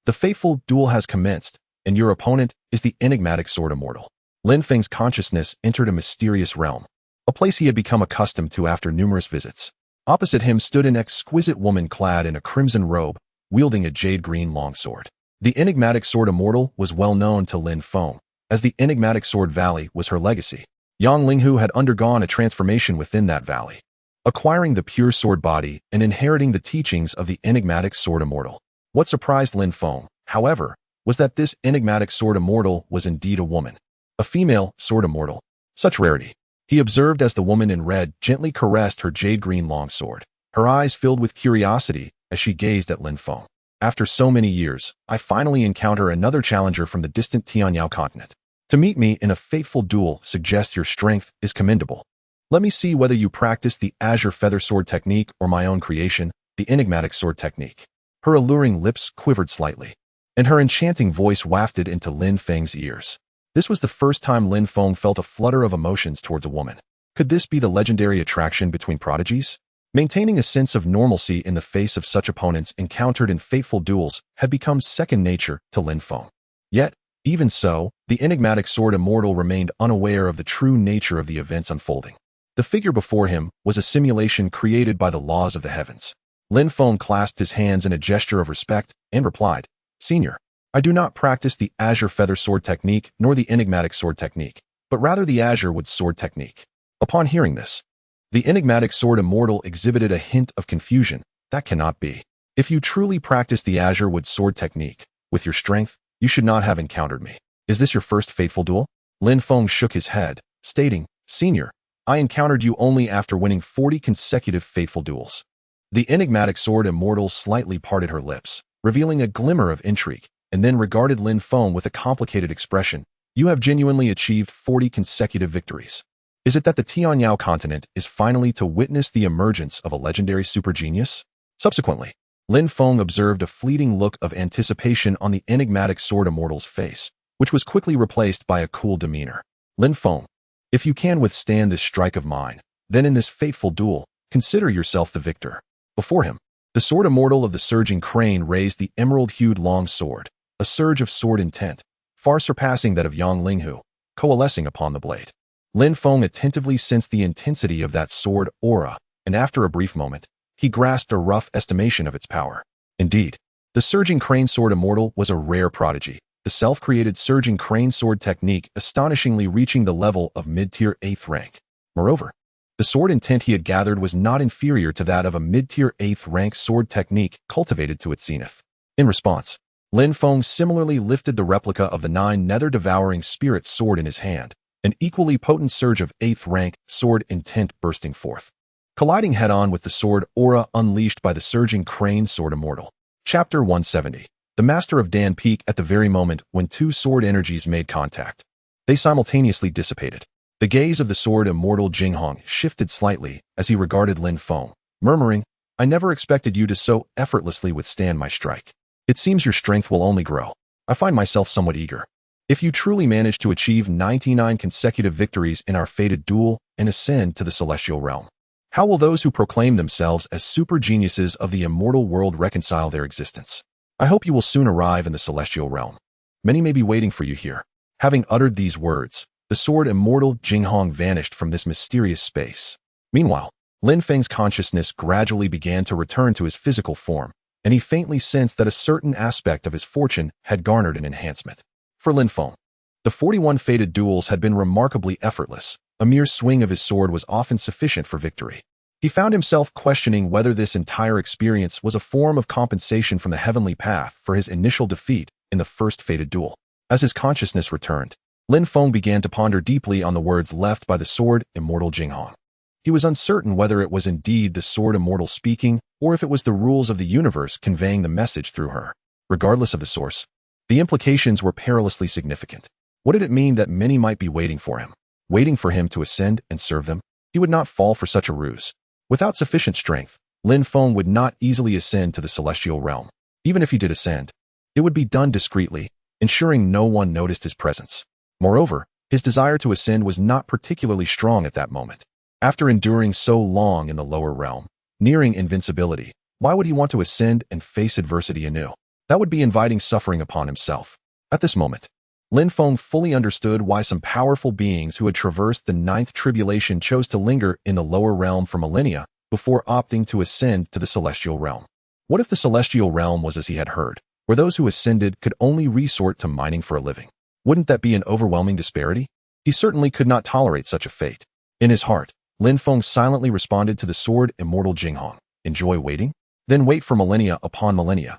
A: The fateful duel has commenced, and your opponent is the enigmatic sword Immortal. Lin Feng's consciousness entered a mysterious realm, a place he had become accustomed to after numerous visits. Opposite him stood an exquisite woman clad in a crimson robe, wielding a jade-green longsword. The enigmatic sword Immortal was well known to Lin Feng, as the enigmatic sword valley was her legacy. Yang Linghu had undergone a transformation within that valley, acquiring the pure sword body and inheriting the teachings of the enigmatic sword Immortal. What surprised Lin Feng, however, was that this enigmatic sword Immortal was indeed a woman, a female sword Immortal. Such rarity, he observed as the woman in red gently caressed her jade-green longsword. Her eyes filled with curiosity as she gazed at Lin Feng. After so many years, I finally encounter another challenger from the distant Tianyao continent. To meet me in a fateful duel suggests your strength is commendable. Let me see whether you practice the azure feather sword technique or my own creation, the enigmatic sword technique. Her alluring lips quivered slightly, and her enchanting voice wafted into Lin Feng's ears. This was the first time Lin Feng felt a flutter of emotions towards a woman. Could this be the legendary attraction between prodigies? Maintaining a sense of normalcy in the face of such opponents encountered in fateful duels had become second nature to Lin Feng. Yet, even so, the enigmatic sword Immortal remained unaware of the true nature of the events unfolding. The figure before him was a simulation created by the laws of the heavens. Lin Feng clasped his hands in a gesture of respect and replied, "Senior, I do not practice the azure feather sword technique nor the enigmatic sword technique, but rather the azure wood sword technique." Upon hearing this, the enigmatic sword Immortal exhibited a hint of confusion. That cannot be. If you truly practice the azure wood sword technique, with your strength, you should not have encountered me. Is this your first fateful duel? Lin Feng shook his head, stating, "Senior, I encountered you only after winning 40 consecutive fateful duels." The enigmatic sword Immortal slightly parted her lips, revealing a glimmer of intrigue, and then regarded Lin Feng with a complicated expression. "You have genuinely achieved 40 consecutive victories. Is it that the Tianyao continent is finally to witness the emergence of a legendary super genius?" Subsequently, Lin Feng observed a fleeting look of anticipation on the enigmatic sword Immortal's face, which was quickly replaced by a cool demeanor. "Lin Feng, if you can withstand this strike of mine, then in this fateful duel, consider yourself the victor." Before him, the sword Immortal of the surging crane raised the emerald-hued long sword, a surge of sword intent, far surpassing that of Yang Linghu, coalescing upon the blade. Lin Feng attentively sensed the intensity of that sword aura, and after a brief moment, he grasped a rough estimation of its power. Indeed, the surging crane sword Immortal was a rare prodigy, the self-created surging crane sword technique astonishingly reaching the level of mid-tier 8th rank. Moreover, the sword intent he had gathered was not inferior to that of a mid-tier 8th rank sword technique cultivated to its zenith. In response, Lin Feng similarly lifted the replica of the 9 nether-devouring spirit sword in his hand, an equally potent surge of 8th rank sword intent bursting forth, colliding head-on with the sword aura unleashed by the surging crane sword Immortal. Chapter 170. The Master of Dan Peak. At the very moment when two sword energies made contact, they simultaneously dissipated. The gaze of the sword Immortal Jinghong shifted slightly as he regarded Lin Feng, murmuring, "I never expected you to so effortlessly withstand my strike. It seems your strength will only grow. I find myself somewhat eager. If you truly manage to achieve 99 consecutive victories in our fated duel and ascend to the celestial realm, how will those who proclaim themselves as super geniuses of the immortal world reconcile their existence? I hope you will soon arrive in the celestial realm. Many may be waiting for you here." Having uttered these words, the sword Immortal Jinghong vanished from this mysterious space. Meanwhile, Lin Feng's consciousness gradually began to return to his physical form, and he faintly sensed that a certain aspect of his fortune had garnered an enhancement. For Lin Feng, the 41 fated duels had been remarkably effortless, A mere swing of his sword was often sufficient for victory. He found himself questioning whether this entire experience was a form of compensation from the heavenly path for his initial defeat in the first fated duel. As his consciousness returned, Lin Feng began to ponder deeply on the words left by the sword Immortal Jinghong. He was uncertain whether it was indeed the sword Immortal speaking, or if it was the rules of the universe conveying the message through her. Regardless of the source, the implications were perilously significant. What did it mean that many might be waiting for him? Waiting for him to ascend and serve them? He would not fall for such a ruse. Without sufficient strength, Lin Feng would not easily ascend to the celestial realm. Even if he did ascend, it would be done discreetly, ensuring no one noticed his presence. Moreover, his desire to ascend was not particularly strong at that moment. After enduring so long in the lower realm, nearing invincibility, why would he want to ascend and face adversity anew? That would be inviting suffering upon himself. At this moment, Lin Feng fully understood why some powerful beings who had traversed the ninth tribulation chose to linger in the lower realm for millennia before opting to ascend to the celestial realm. What if the celestial realm was as he had heard, where those who ascended could only resort to mining for a living? Wouldn't that be an overwhelming disparity? He certainly could not tolerate such a fate. In his heart, Lin Feng silently responded to the sword Immortal Jinghong. Enjoy waiting? Then wait for millennia upon millennia.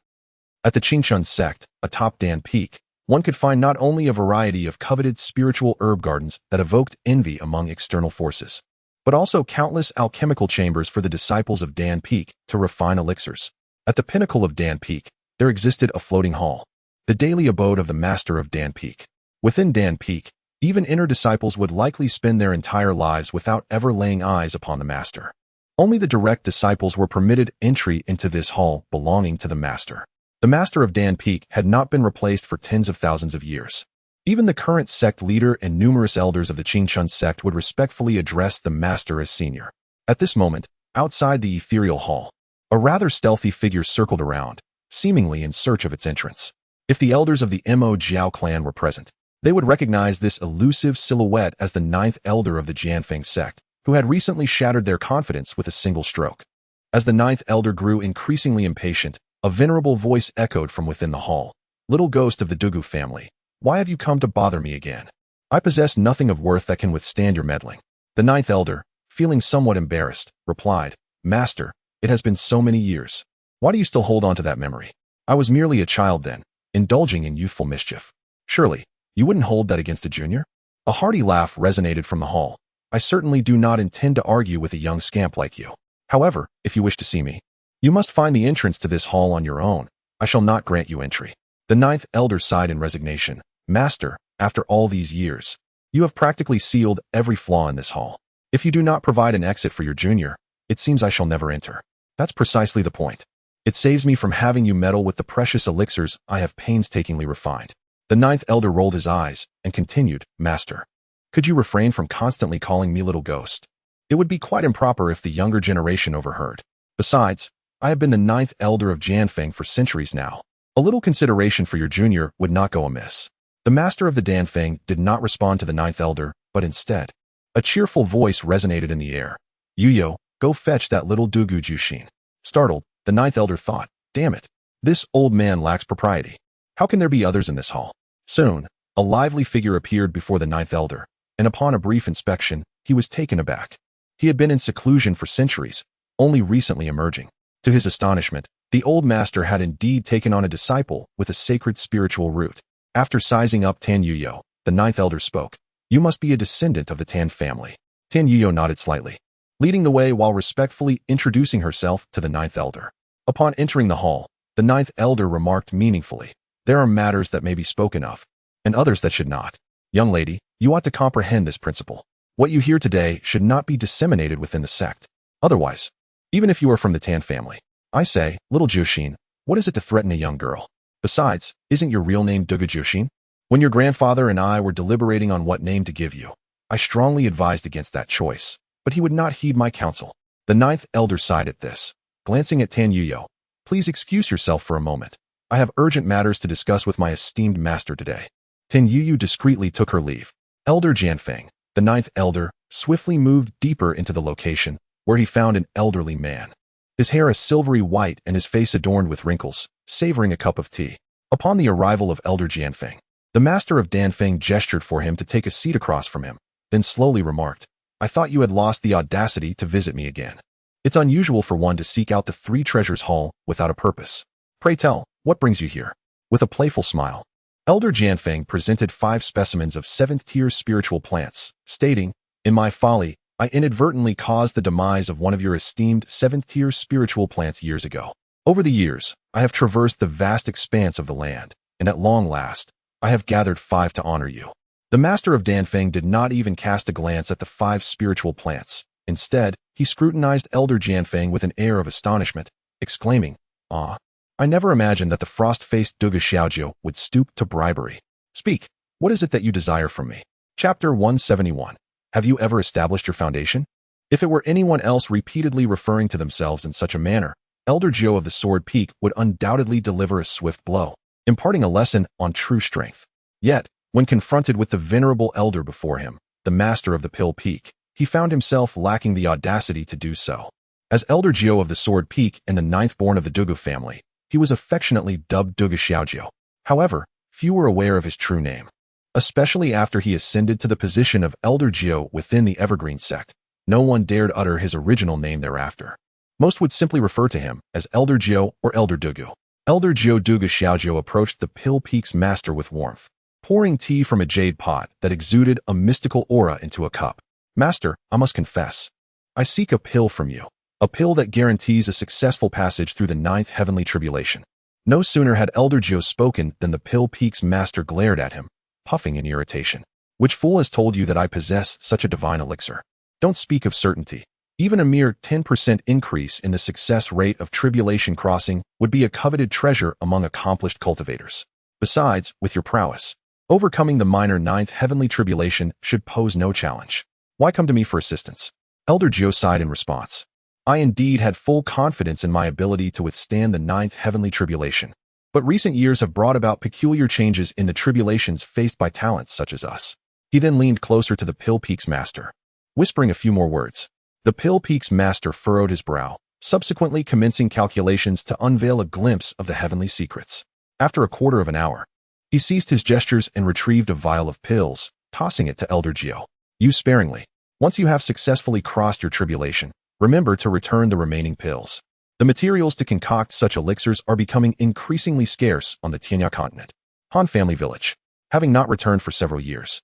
A: At the Qingshun sect, atop Dan Peak, one could find not only a variety of coveted spiritual herb gardens that evoked envy among external forces, but also countless alchemical chambers for the disciples of Dan Peak to refine elixirs. At the pinnacle of Dan Peak, there existed a floating hall, the daily abode of the master of Dan Peak. Within Dan Peak, even inner disciples would likely spend their entire lives without ever laying eyes upon the master. Only the direct disciples were permitted entry into this hall belonging to the master. The master of Dan Peak had not been replaced for tens of thousands of years. Even the current sect leader and numerous elders of the Qingshun sect would respectfully address the master as senior. At this moment, outside the ethereal hall, a rather stealthy figure circled around, seemingly in search of its entrance. If the elders of the Mo Jiao clan were present, they would recognize this elusive silhouette as the ninth elder of the Jianfeng sect, who had recently shattered their confidence with a single stroke. As the ninth elder grew increasingly impatient, a venerable voice echoed from within the hall. "Little ghost of the Dugu family, why have you come to bother me again? I possess nothing of worth that can withstand your meddling." The ninth elder, feeling somewhat embarrassed, replied, "Master, it has been so many years. Why do you still hold on to that memory? I was merely a child then, indulging in youthful mischief. Surely, you wouldn't hold that against a junior?" A hearty laugh resonated from the hall. "I certainly do not intend to argue with a young scamp like you. However, if you wish to see me, you must find the entrance to this hall on your own. I shall not grant you entry." The ninth elder sighed in resignation. "Master, after all these years, you have practically sealed every flaw in this hall. If you do not provide an exit for your junior, it seems I shall never enter." "That's precisely the point. It saves me from having you meddle with the precious elixirs I have painstakingly refined." The ninth elder rolled his eyes and continued, "Master, could you refrain from constantly calling me little ghost? It would be quite improper if the younger generation overheard. Besides, I have been the ninth elder of Jianfeng for centuries now. A little consideration for your junior would not go amiss." The master of the Danfeng did not respond to the ninth elder, but instead, a cheerful voice resonated in the air. "Yuyo, go fetch that little Dugu Jushin." Startled, the ninth elder thought, "Damn it, this old man lacks propriety. How can there be others in this hall?" Soon, a lively figure appeared before the ninth elder, and upon a brief inspection, he was taken aback. He had been in seclusion for centuries, only recently emerging. To his astonishment, the old master had indeed taken on a disciple with a sacred spiritual root. After sizing up Tan Yuyo, the ninth elder spoke. "You must be a descendant of the Tan family." Tan Yuyo nodded slightly, leading the way while respectfully introducing herself to the ninth elder. Upon entering the hall, the ninth elder remarked meaningfully, "There are matters that may be spoken of, and others that should not. Young lady, you ought to comprehend this principle. What you hear today should not be disseminated within the sect. Otherwise, even if you are from the Tan family, I say, little Jushin, what is it to threaten a young girl? Besides, isn't your real name Dugu Jushin? When your grandfather and I were deliberating on what name to give you, I strongly advised against that choice, but he would not heed my counsel." The ninth elder sighed at this, glancing at Tan Yuyo. "Please excuse yourself for a moment. I have urgent matters to discuss with my esteemed master today." Tan Yuyu discreetly took her leave. Elder Jianfeng, the ninth elder, swiftly moved deeper into the location, where he found an elderly man. His hair a silvery white and his face adorned with wrinkles, savoring a cup of tea. Upon the arrival of Elder Jianfeng, the master of Danfeng gestured for him to take a seat across from him, then slowly remarked, I thought you had lost the audacity to visit me again. It's unusual for one to seek out the Three Treasures Hall without a purpose. Pray tell, what brings you here? With a playful smile, Elder Jianfeng presented 5 specimens of 7th-tier spiritual plants, stating, "In my folly, I inadvertently caused the demise of one of your esteemed 7th-tier spiritual plants years ago. Over the years, I have traversed the vast expanse of the land, and at long last, I have gathered 5 to honor you." The master of Danfeng did not even cast a glance at the 5 spiritual plants. Instead, he scrutinized Elder Jianfeng with an air of astonishment, exclaiming, "Ah, I never imagined that the frost-faced Duga Xiaojiu would stoop to bribery. Speak, what is it that you desire from me?" Chapter 171. Have you ever established your foundation? If it were anyone else repeatedly referring to themselves in such a manner, Elder Jiu of the Sword Peak would undoubtedly deliver a swift blow, imparting a lesson on true strength. Yet, when confronted with the venerable elder before him, the master of the Pill Peak, he found himself lacking the audacity to do so. As Elder Jiu of the Sword Peak and the 9th-born of the Dugu family, he was affectionately dubbed Duga Xiaojiu. However, few were aware of his true name. Especially after he ascended to the position of Elder Jiu within the Evergreen sect, no one dared utter his original name thereafter. Most would simply refer to him as Elder Jiu or Elder Dugu. Elder Jiu Duga Xiaojiu approached the Pill Peak's master with warmth, pouring tea from a jade pot that exuded a mystical aura into a cup. "Master, I must confess. I seek a pill from you. A pill that guarantees a successful passage through the 9th heavenly tribulation." No sooner had Elder Jiu spoken than the Pill Peak's master glared at him, puffing in irritation. "Which fool has told you that I possess such a divine elixir? Don't speak of certainty. Even a mere 10% increase in the success rate of tribulation crossing would be a coveted treasure among accomplished cultivators. Besides, with your prowess, overcoming the minor 9th heavenly tribulation should pose no challenge. Why come to me for assistance?" Elder Jiu sighed in response. "I indeed had full confidence in my ability to withstand the 9th heavenly tribulation. But recent years have brought about peculiar changes in the tribulations faced by talents such as us." He then leaned closer to the Pill Peak's master, whispering a few more words. The Pill Peak's master furrowed his brow, subsequently commencing calculations to unveil a glimpse of the heavenly secrets. After a quarter of an hour, he ceased his gestures and retrieved a vial of pills, tossing it to Elder Jiu. "Use sparingly. Once you have successfully crossed your tribulation, remember to return the remaining pills. The materials to concoct such elixirs are becoming increasingly scarce on the Tianya continent." Han Family Village. Having not returned for several years,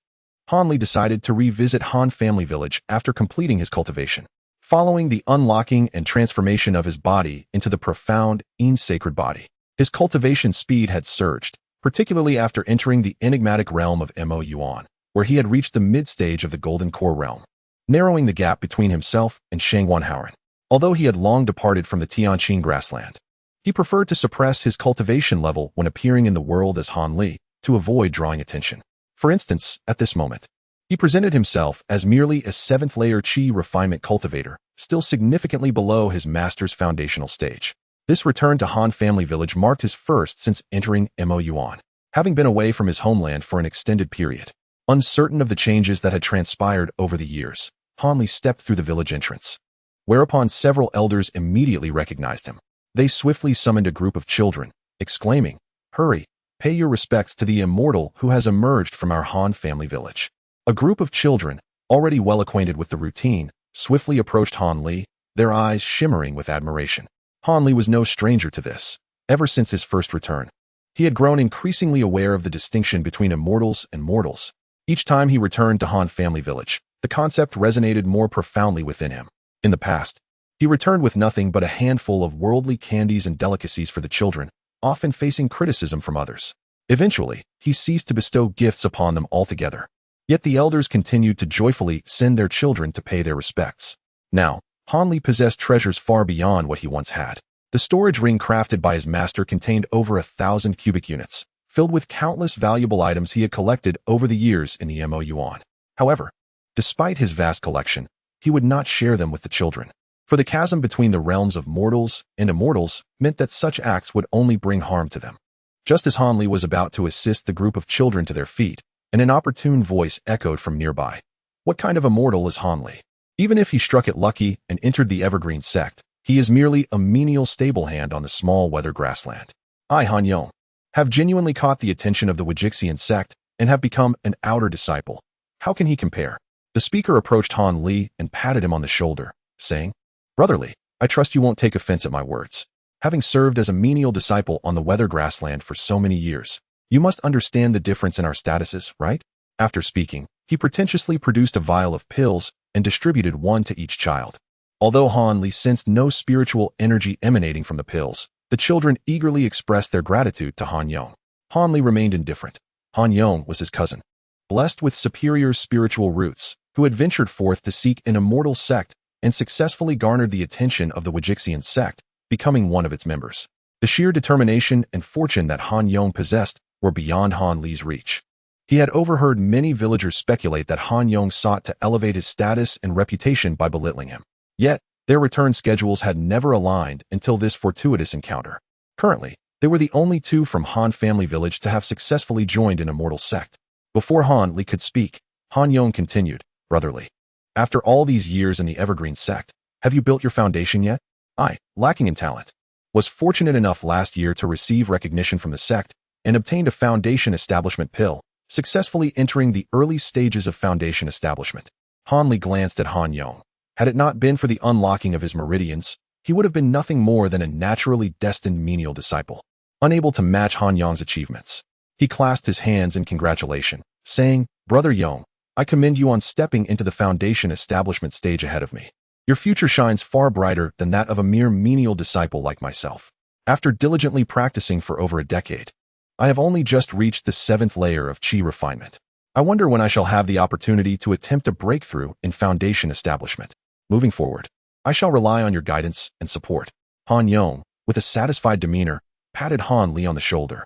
A: Han Li decided to revisit Han Family Village after completing his cultivation. Following the unlocking and transformation of his body into the profound Yin sacred body, his cultivation speed had surged, particularly after entering the enigmatic realm of Mo Yuan, where he had reached the mid-stage of the Golden Core realm, narrowing the gap between himself and Shangwan Haoran. Although he had long departed from the Tianqing grassland, he preferred to suppress his cultivation level when appearing in the world as Han Li to avoid drawing attention. For instance, at this moment, he presented himself as merely a 7th-layer Qi refinement cultivator, still significantly below his master's foundational stage. This return to Han Family Village marked his first since entering Mo Yuan, having been away from his homeland for an extended period. Uncertain of the changes that had transpired over the years, Han Li stepped through the village entrance, whereupon several elders immediately recognized him. They swiftly summoned a group of children, exclaiming, "Hurry, pay your respects to the Immortal who has emerged from our Han Family Village." A group of children, already well acquainted with the routine, swiftly approached Han Li, their eyes shimmering with admiration. Han Li was no stranger to this. Ever since his first return, he had grown increasingly aware of the distinction between immortals and mortals. Each time he returned to Han Family Village, the concept resonated more profoundly within him. In the past, he returned with nothing but a handful of worldly candies and delicacies for the children, often facing criticism from others. Eventually, he ceased to bestow gifts upon them altogether. Yet the elders continued to joyfully send their children to pay their respects. Now, Han Li possessed treasures far beyond what he once had. The storage ring crafted by his master contained over 1,000 cubic units, filled with countless valuable items he had collected over the years in the Mo Yuan. However, despite his vast collection, he would not share them with the children, for the chasm between the realms of mortals and immortals meant that such acts would only bring harm to them. Just as Han Li was about to assist the group of children to their feet, an inopportune voice echoed from nearby. What kind of immortal is Han Li? Even if he struck it lucky and entered the Evergreen sect, he is merely a menial stable hand on the small weather grassland. I, Han Yong, have genuinely caught the attention of the Wajixian sect and have become an outer disciple. How can he compare? The speaker approached Han Li and patted him on the shoulder, saying, "Brother Li, I trust you won't take offense at my words. Having served as a menial disciple on the weather grassland for so many years, you must understand the difference in our statuses, right?" After speaking, he pretentiously produced a vial of pills and distributed one to each child. Although Han Li sensed no spiritual energy emanating from the pills, the children eagerly expressed their gratitude to Han Yong. Han Li remained indifferent. Han Yong was his cousin, blessed with superior spiritual roots, who had ventured forth to seek an immortal sect and successfully garnered the attention of the Wajixian sect, becoming one of its members. The sheer determination and fortune that Han Yong possessed were beyond Han Li's reach. He had overheard many villagers speculate that Han Yong sought to elevate his status and reputation by belittling him. Yet, their return schedules had never aligned until this fortuitous encounter. Currently, they were the only two from Han family village to have successfully joined an immortal sect. Before Han Li could speak, Han Yong continued, "Brother Li, after all these years in the Evergreen sect, have you built your foundation yet? I, lacking in talent, was fortunate enough last year to receive recognition from the sect and obtained a foundation establishment pill, successfully entering the early stages of foundation establishment." Han Li glanced at Han Yong. Had it not been for the unlocking of his meridians, he would have been nothing more than a naturally destined menial disciple, unable to match Han Yong's achievements. He clasped his hands in congratulation, saying, "Brother Yong, I commend you on stepping into the foundation establishment stage ahead of me. Your future shines far brighter than that of a mere menial disciple like myself. After diligently practicing for over a decade, I have only just reached the 7th layer of Qi refinement. I wonder when I shall have the opportunity to attempt a breakthrough in foundation establishment. Moving forward, I shall rely on your guidance and support." Han Yong, with a satisfied demeanor, patted Han Li on the shoulder,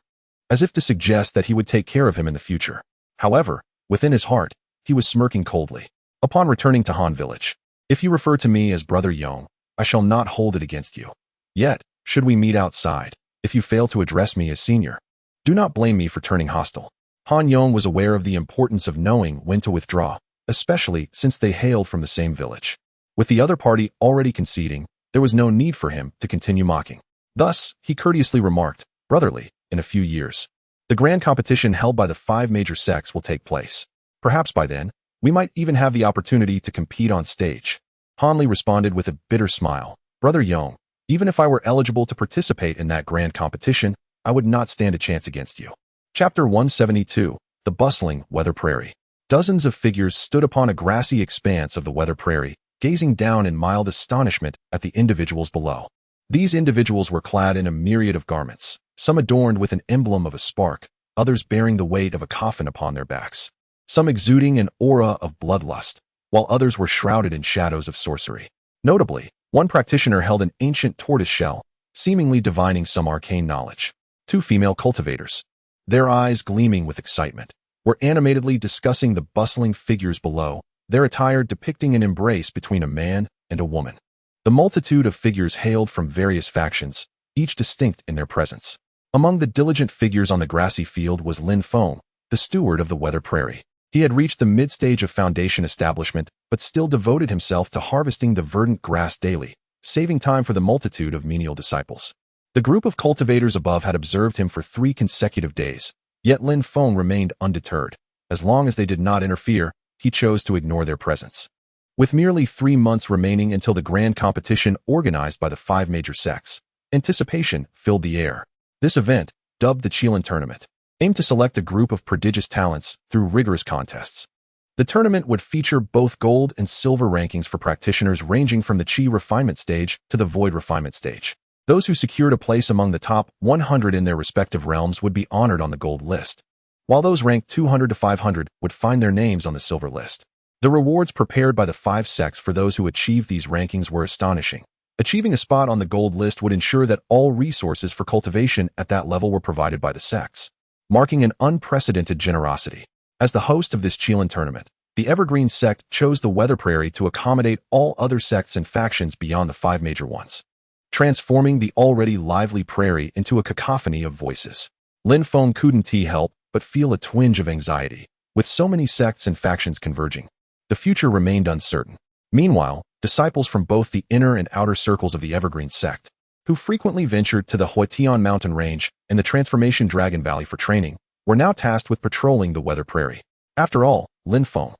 A: as if to suggest that he would take care of him in the future. However, within his heart, he was smirking coldly. Upon returning to Han village, "If you refer to me as Brother Yong, I shall not hold it against you. Yet, should we meet outside, if you fail to address me as senior, do not blame me for turning hostile." Han Yong was aware of the importance of knowing when to withdraw, especially since they hailed from the same village. With the other party already conceding, there was no need for him to continue mocking. Thus, he courteously remarked, "Brother Li, in a few years, the grand competition held by the 5 major sects will take place. Perhaps by then, we might even have the opportunity to compete on stage." Han Li responded with a bitter smile, "Brother Yong, even if I were eligible to participate in that grand competition, I would not stand a chance against you." Chapter 172, The Bustling Weather Prairie. Dozens of figures stood upon a grassy expanse of the weather prairie, gazing down in mild astonishment at the individuals below. These individuals were clad in a myriad of garments, some adorned with an emblem of a spark, others bearing the weight of a coffin upon their backs, some exuding an aura of bloodlust, while others were shrouded in shadows of sorcery. Notably, one practitioner held an ancient tortoise shell, seemingly divining some arcane knowledge. 2 female cultivators, their eyes gleaming with excitement, were animatedly discussing the bustling figures below, their attire depicting an embrace between a man and a woman. The multitude of figures hailed from various factions, each distinct in their presence. Among the diligent figures on the grassy field was Lin Feng, the steward of the weather prairie. He had reached the mid-stage of foundation establishment, but still devoted himself to harvesting the verdant grass daily, saving time for the multitude of menial disciples. The group of cultivators above had observed him for 3 consecutive days, yet Lin Feng remained undeterred. As long as they did not interfere, he chose to ignore their presence. With merely 3 months remaining until the grand competition organized by the 5 major sects, anticipation filled the air. This event, dubbed the Qilin Tournament, aimed to select a group of prodigious talents through rigorous contests. The tournament would feature both gold and silver rankings for practitioners ranging from the Qi refinement stage to the void refinement stage. Those who secured a place among the top 100 in their respective realms would be honored on the gold list, while those ranked 200 to 500 would find their names on the silver list. The rewards prepared by the 5 sects for those who achieved these rankings were astonishing. Achieving a spot on the gold list would ensure that all resources for cultivation at that level were provided by the sects, marking an unprecedented generosity. As the host of this Qilin tournament, the Evergreen sect chose the Weather Prairie to accommodate all other sects and factions beyond the 5 major ones, transforming the already lively prairie into a cacophony of voices. Lin Feng couldn't help but feel a twinge of anxiety. With so many sects and factions converging, the future remained uncertain. Meanwhile, disciples from both the inner and outer circles of the Evergreen sect, who frequently ventured to the Huatian mountain range and the Transformation Dragon Valley for training, were now tasked with patrolling the Weather Prairie. After all, Lin Feng,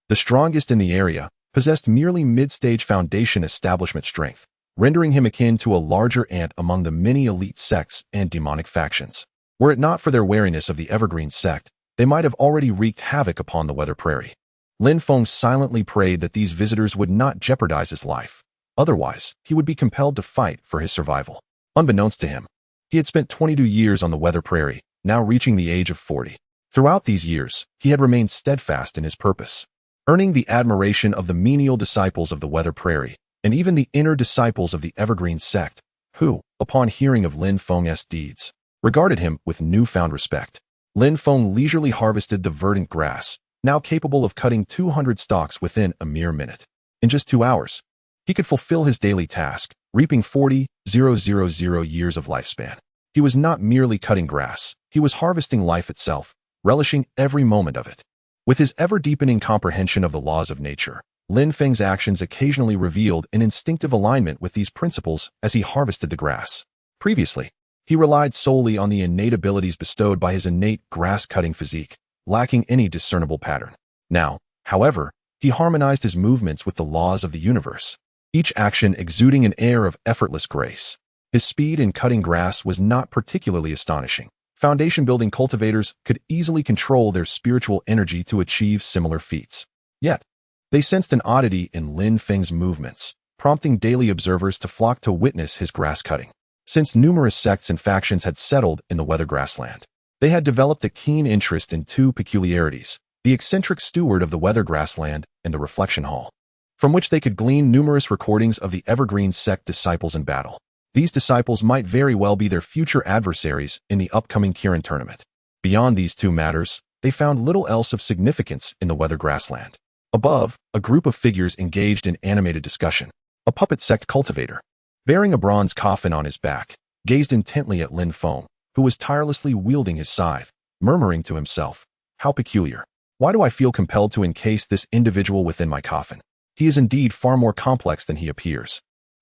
A: the strongest in the area, possessed merely mid-stage foundation establishment strength, rendering him akin to a larger ant among the many elite sects and demonic factions. Were it not for their wariness of the Evergreen sect, they might have already wreaked havoc upon the Weather Prairie. Lin Feng silently prayed that these visitors would not jeopardize his life. Otherwise, he would be compelled to fight for his survival. Unbeknownst to him, he had spent 22 years on the Weather Prairie, now reaching the age of 40. Throughout these years, he had remained steadfast in his purpose, earning the admiration of the menial disciples of the Weather Prairie, and even the inner disciples of the Evergreen sect, who, upon hearing of Lin Feng's deeds, regarded him with newfound respect. Lin Feng leisurely harvested the verdant grass, now capable of cutting 200 stalks within a mere minute. In just 2 hours, he could fulfill his daily task, reaping 40,000 years of lifespan. He was not merely cutting grass, he was harvesting life itself, relishing every moment of it. With his ever-deepening comprehension of the laws of nature, Lin Feng's actions occasionally revealed an instinctive alignment with these principles as he harvested the grass. Previously, he relied solely on the innate abilities bestowed by his innate grass-cutting physique, lacking any discernible pattern. Now, however, he harmonized his movements with the laws of the universe, each action exuding an air of effortless grace. His speed in cutting grass was not particularly astonishing. Foundation-building cultivators could easily control their spiritual energy to achieve similar feats. Yet, they sensed an oddity in Lin Feng's movements, prompting daily observers to flock to witness his grass-cutting. Since numerous sects and factions had settled in the Weather Grassland, they had developed a keen interest in two peculiarities: the eccentric steward of the Weather Grassland and the Reflection Hall, from which they could glean numerous recordings of the Evergreen sect disciples in battle. These disciples might very well be their future adversaries in the upcoming Kirin tournament. Beyond these two matters, they found little else of significance in the Weather Grassland. Above, a group of figures engaged in animated discussion. A puppet sect cultivator, bearing a bronze coffin on his back, gazed intently at Lin Feng, who was tirelessly wielding his scythe, murmuring to himself, "How peculiar. Why do I feel compelled to encase this individual within my coffin? He is indeed far more complex than he appears."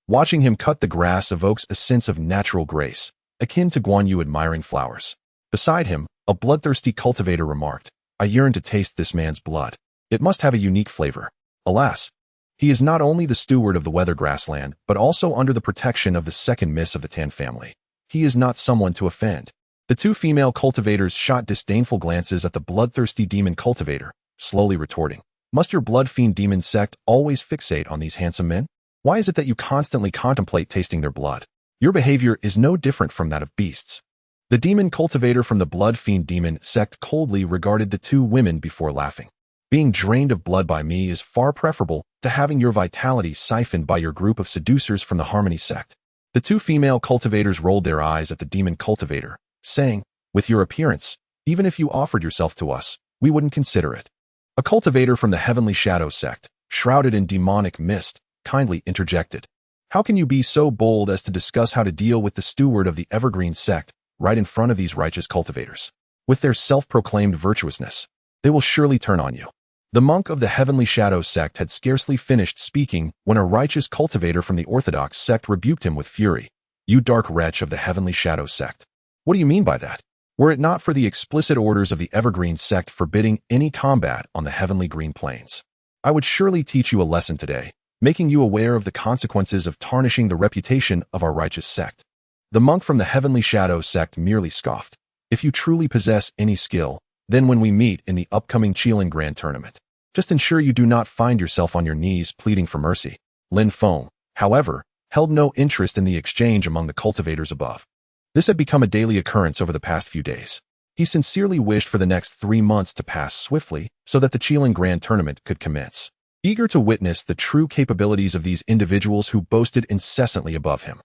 A: Watching him cut the grass evokes a sense of natural grace, akin to Guan Yu admiring flowers. Beside him, a bloodthirsty cultivator remarked, "I yearn to taste this man's blood. It must have a unique flavor." Alas, he is not only the steward of the Weather Grassland, but also under the protection of the second miss of the Tan family. He is not someone to offend. The two female cultivators shot disdainful glances at the bloodthirsty demon cultivator, slowly retorting, "Must your blood fiend demon sect always fixate on these handsome men? Why is it that you constantly contemplate tasting their blood? Your behavior is no different from that of beasts." The demon cultivator from the blood fiend demon sect coldly regarded the two women before laughing. "Being drained of blood by me is far preferable to having your vitality siphoned by your group of seducers from the Harmony sect." The two female cultivators rolled their eyes at the demon cultivator, saying, "With your appearance, even if you offered yourself to us, we wouldn't consider it." A cultivator from the Heavenly Shadow sect, shrouded in demonic mist, kindly interjected, "How can you be so bold as to discuss how to deal with the steward of the Evergreen sect right in front of these righteous cultivators? With their self-proclaimed virtuousness, they will surely turn on you." The monk of the Heavenly Shadow sect had scarcely finished speaking when a righteous cultivator from the Orthodox sect rebuked him with fury. "You dark wretch of the Heavenly Shadow sect. What do you mean by that? Were it not for the explicit orders of the Evergreen sect forbidding any combat on the Heavenly Green Plains, I would surely teach you a lesson today, making you aware of the consequences of tarnishing the reputation of our righteous sect." The monk from the Heavenly Shadow sect merely scoffed. "If you truly possess any skill, then when we meet in the upcoming Qilin Grand Tournament, just ensure you do not find yourself on your knees pleading for mercy." Lin Feng, however, held no interest in the exchange among the cultivators above. This had become a daily occurrence over the past few days. He sincerely wished for the next 3 months to pass swiftly so that the Qilin Grand Tournament could commence. Eager to witness the true capabilities of these individuals who boasted incessantly above him,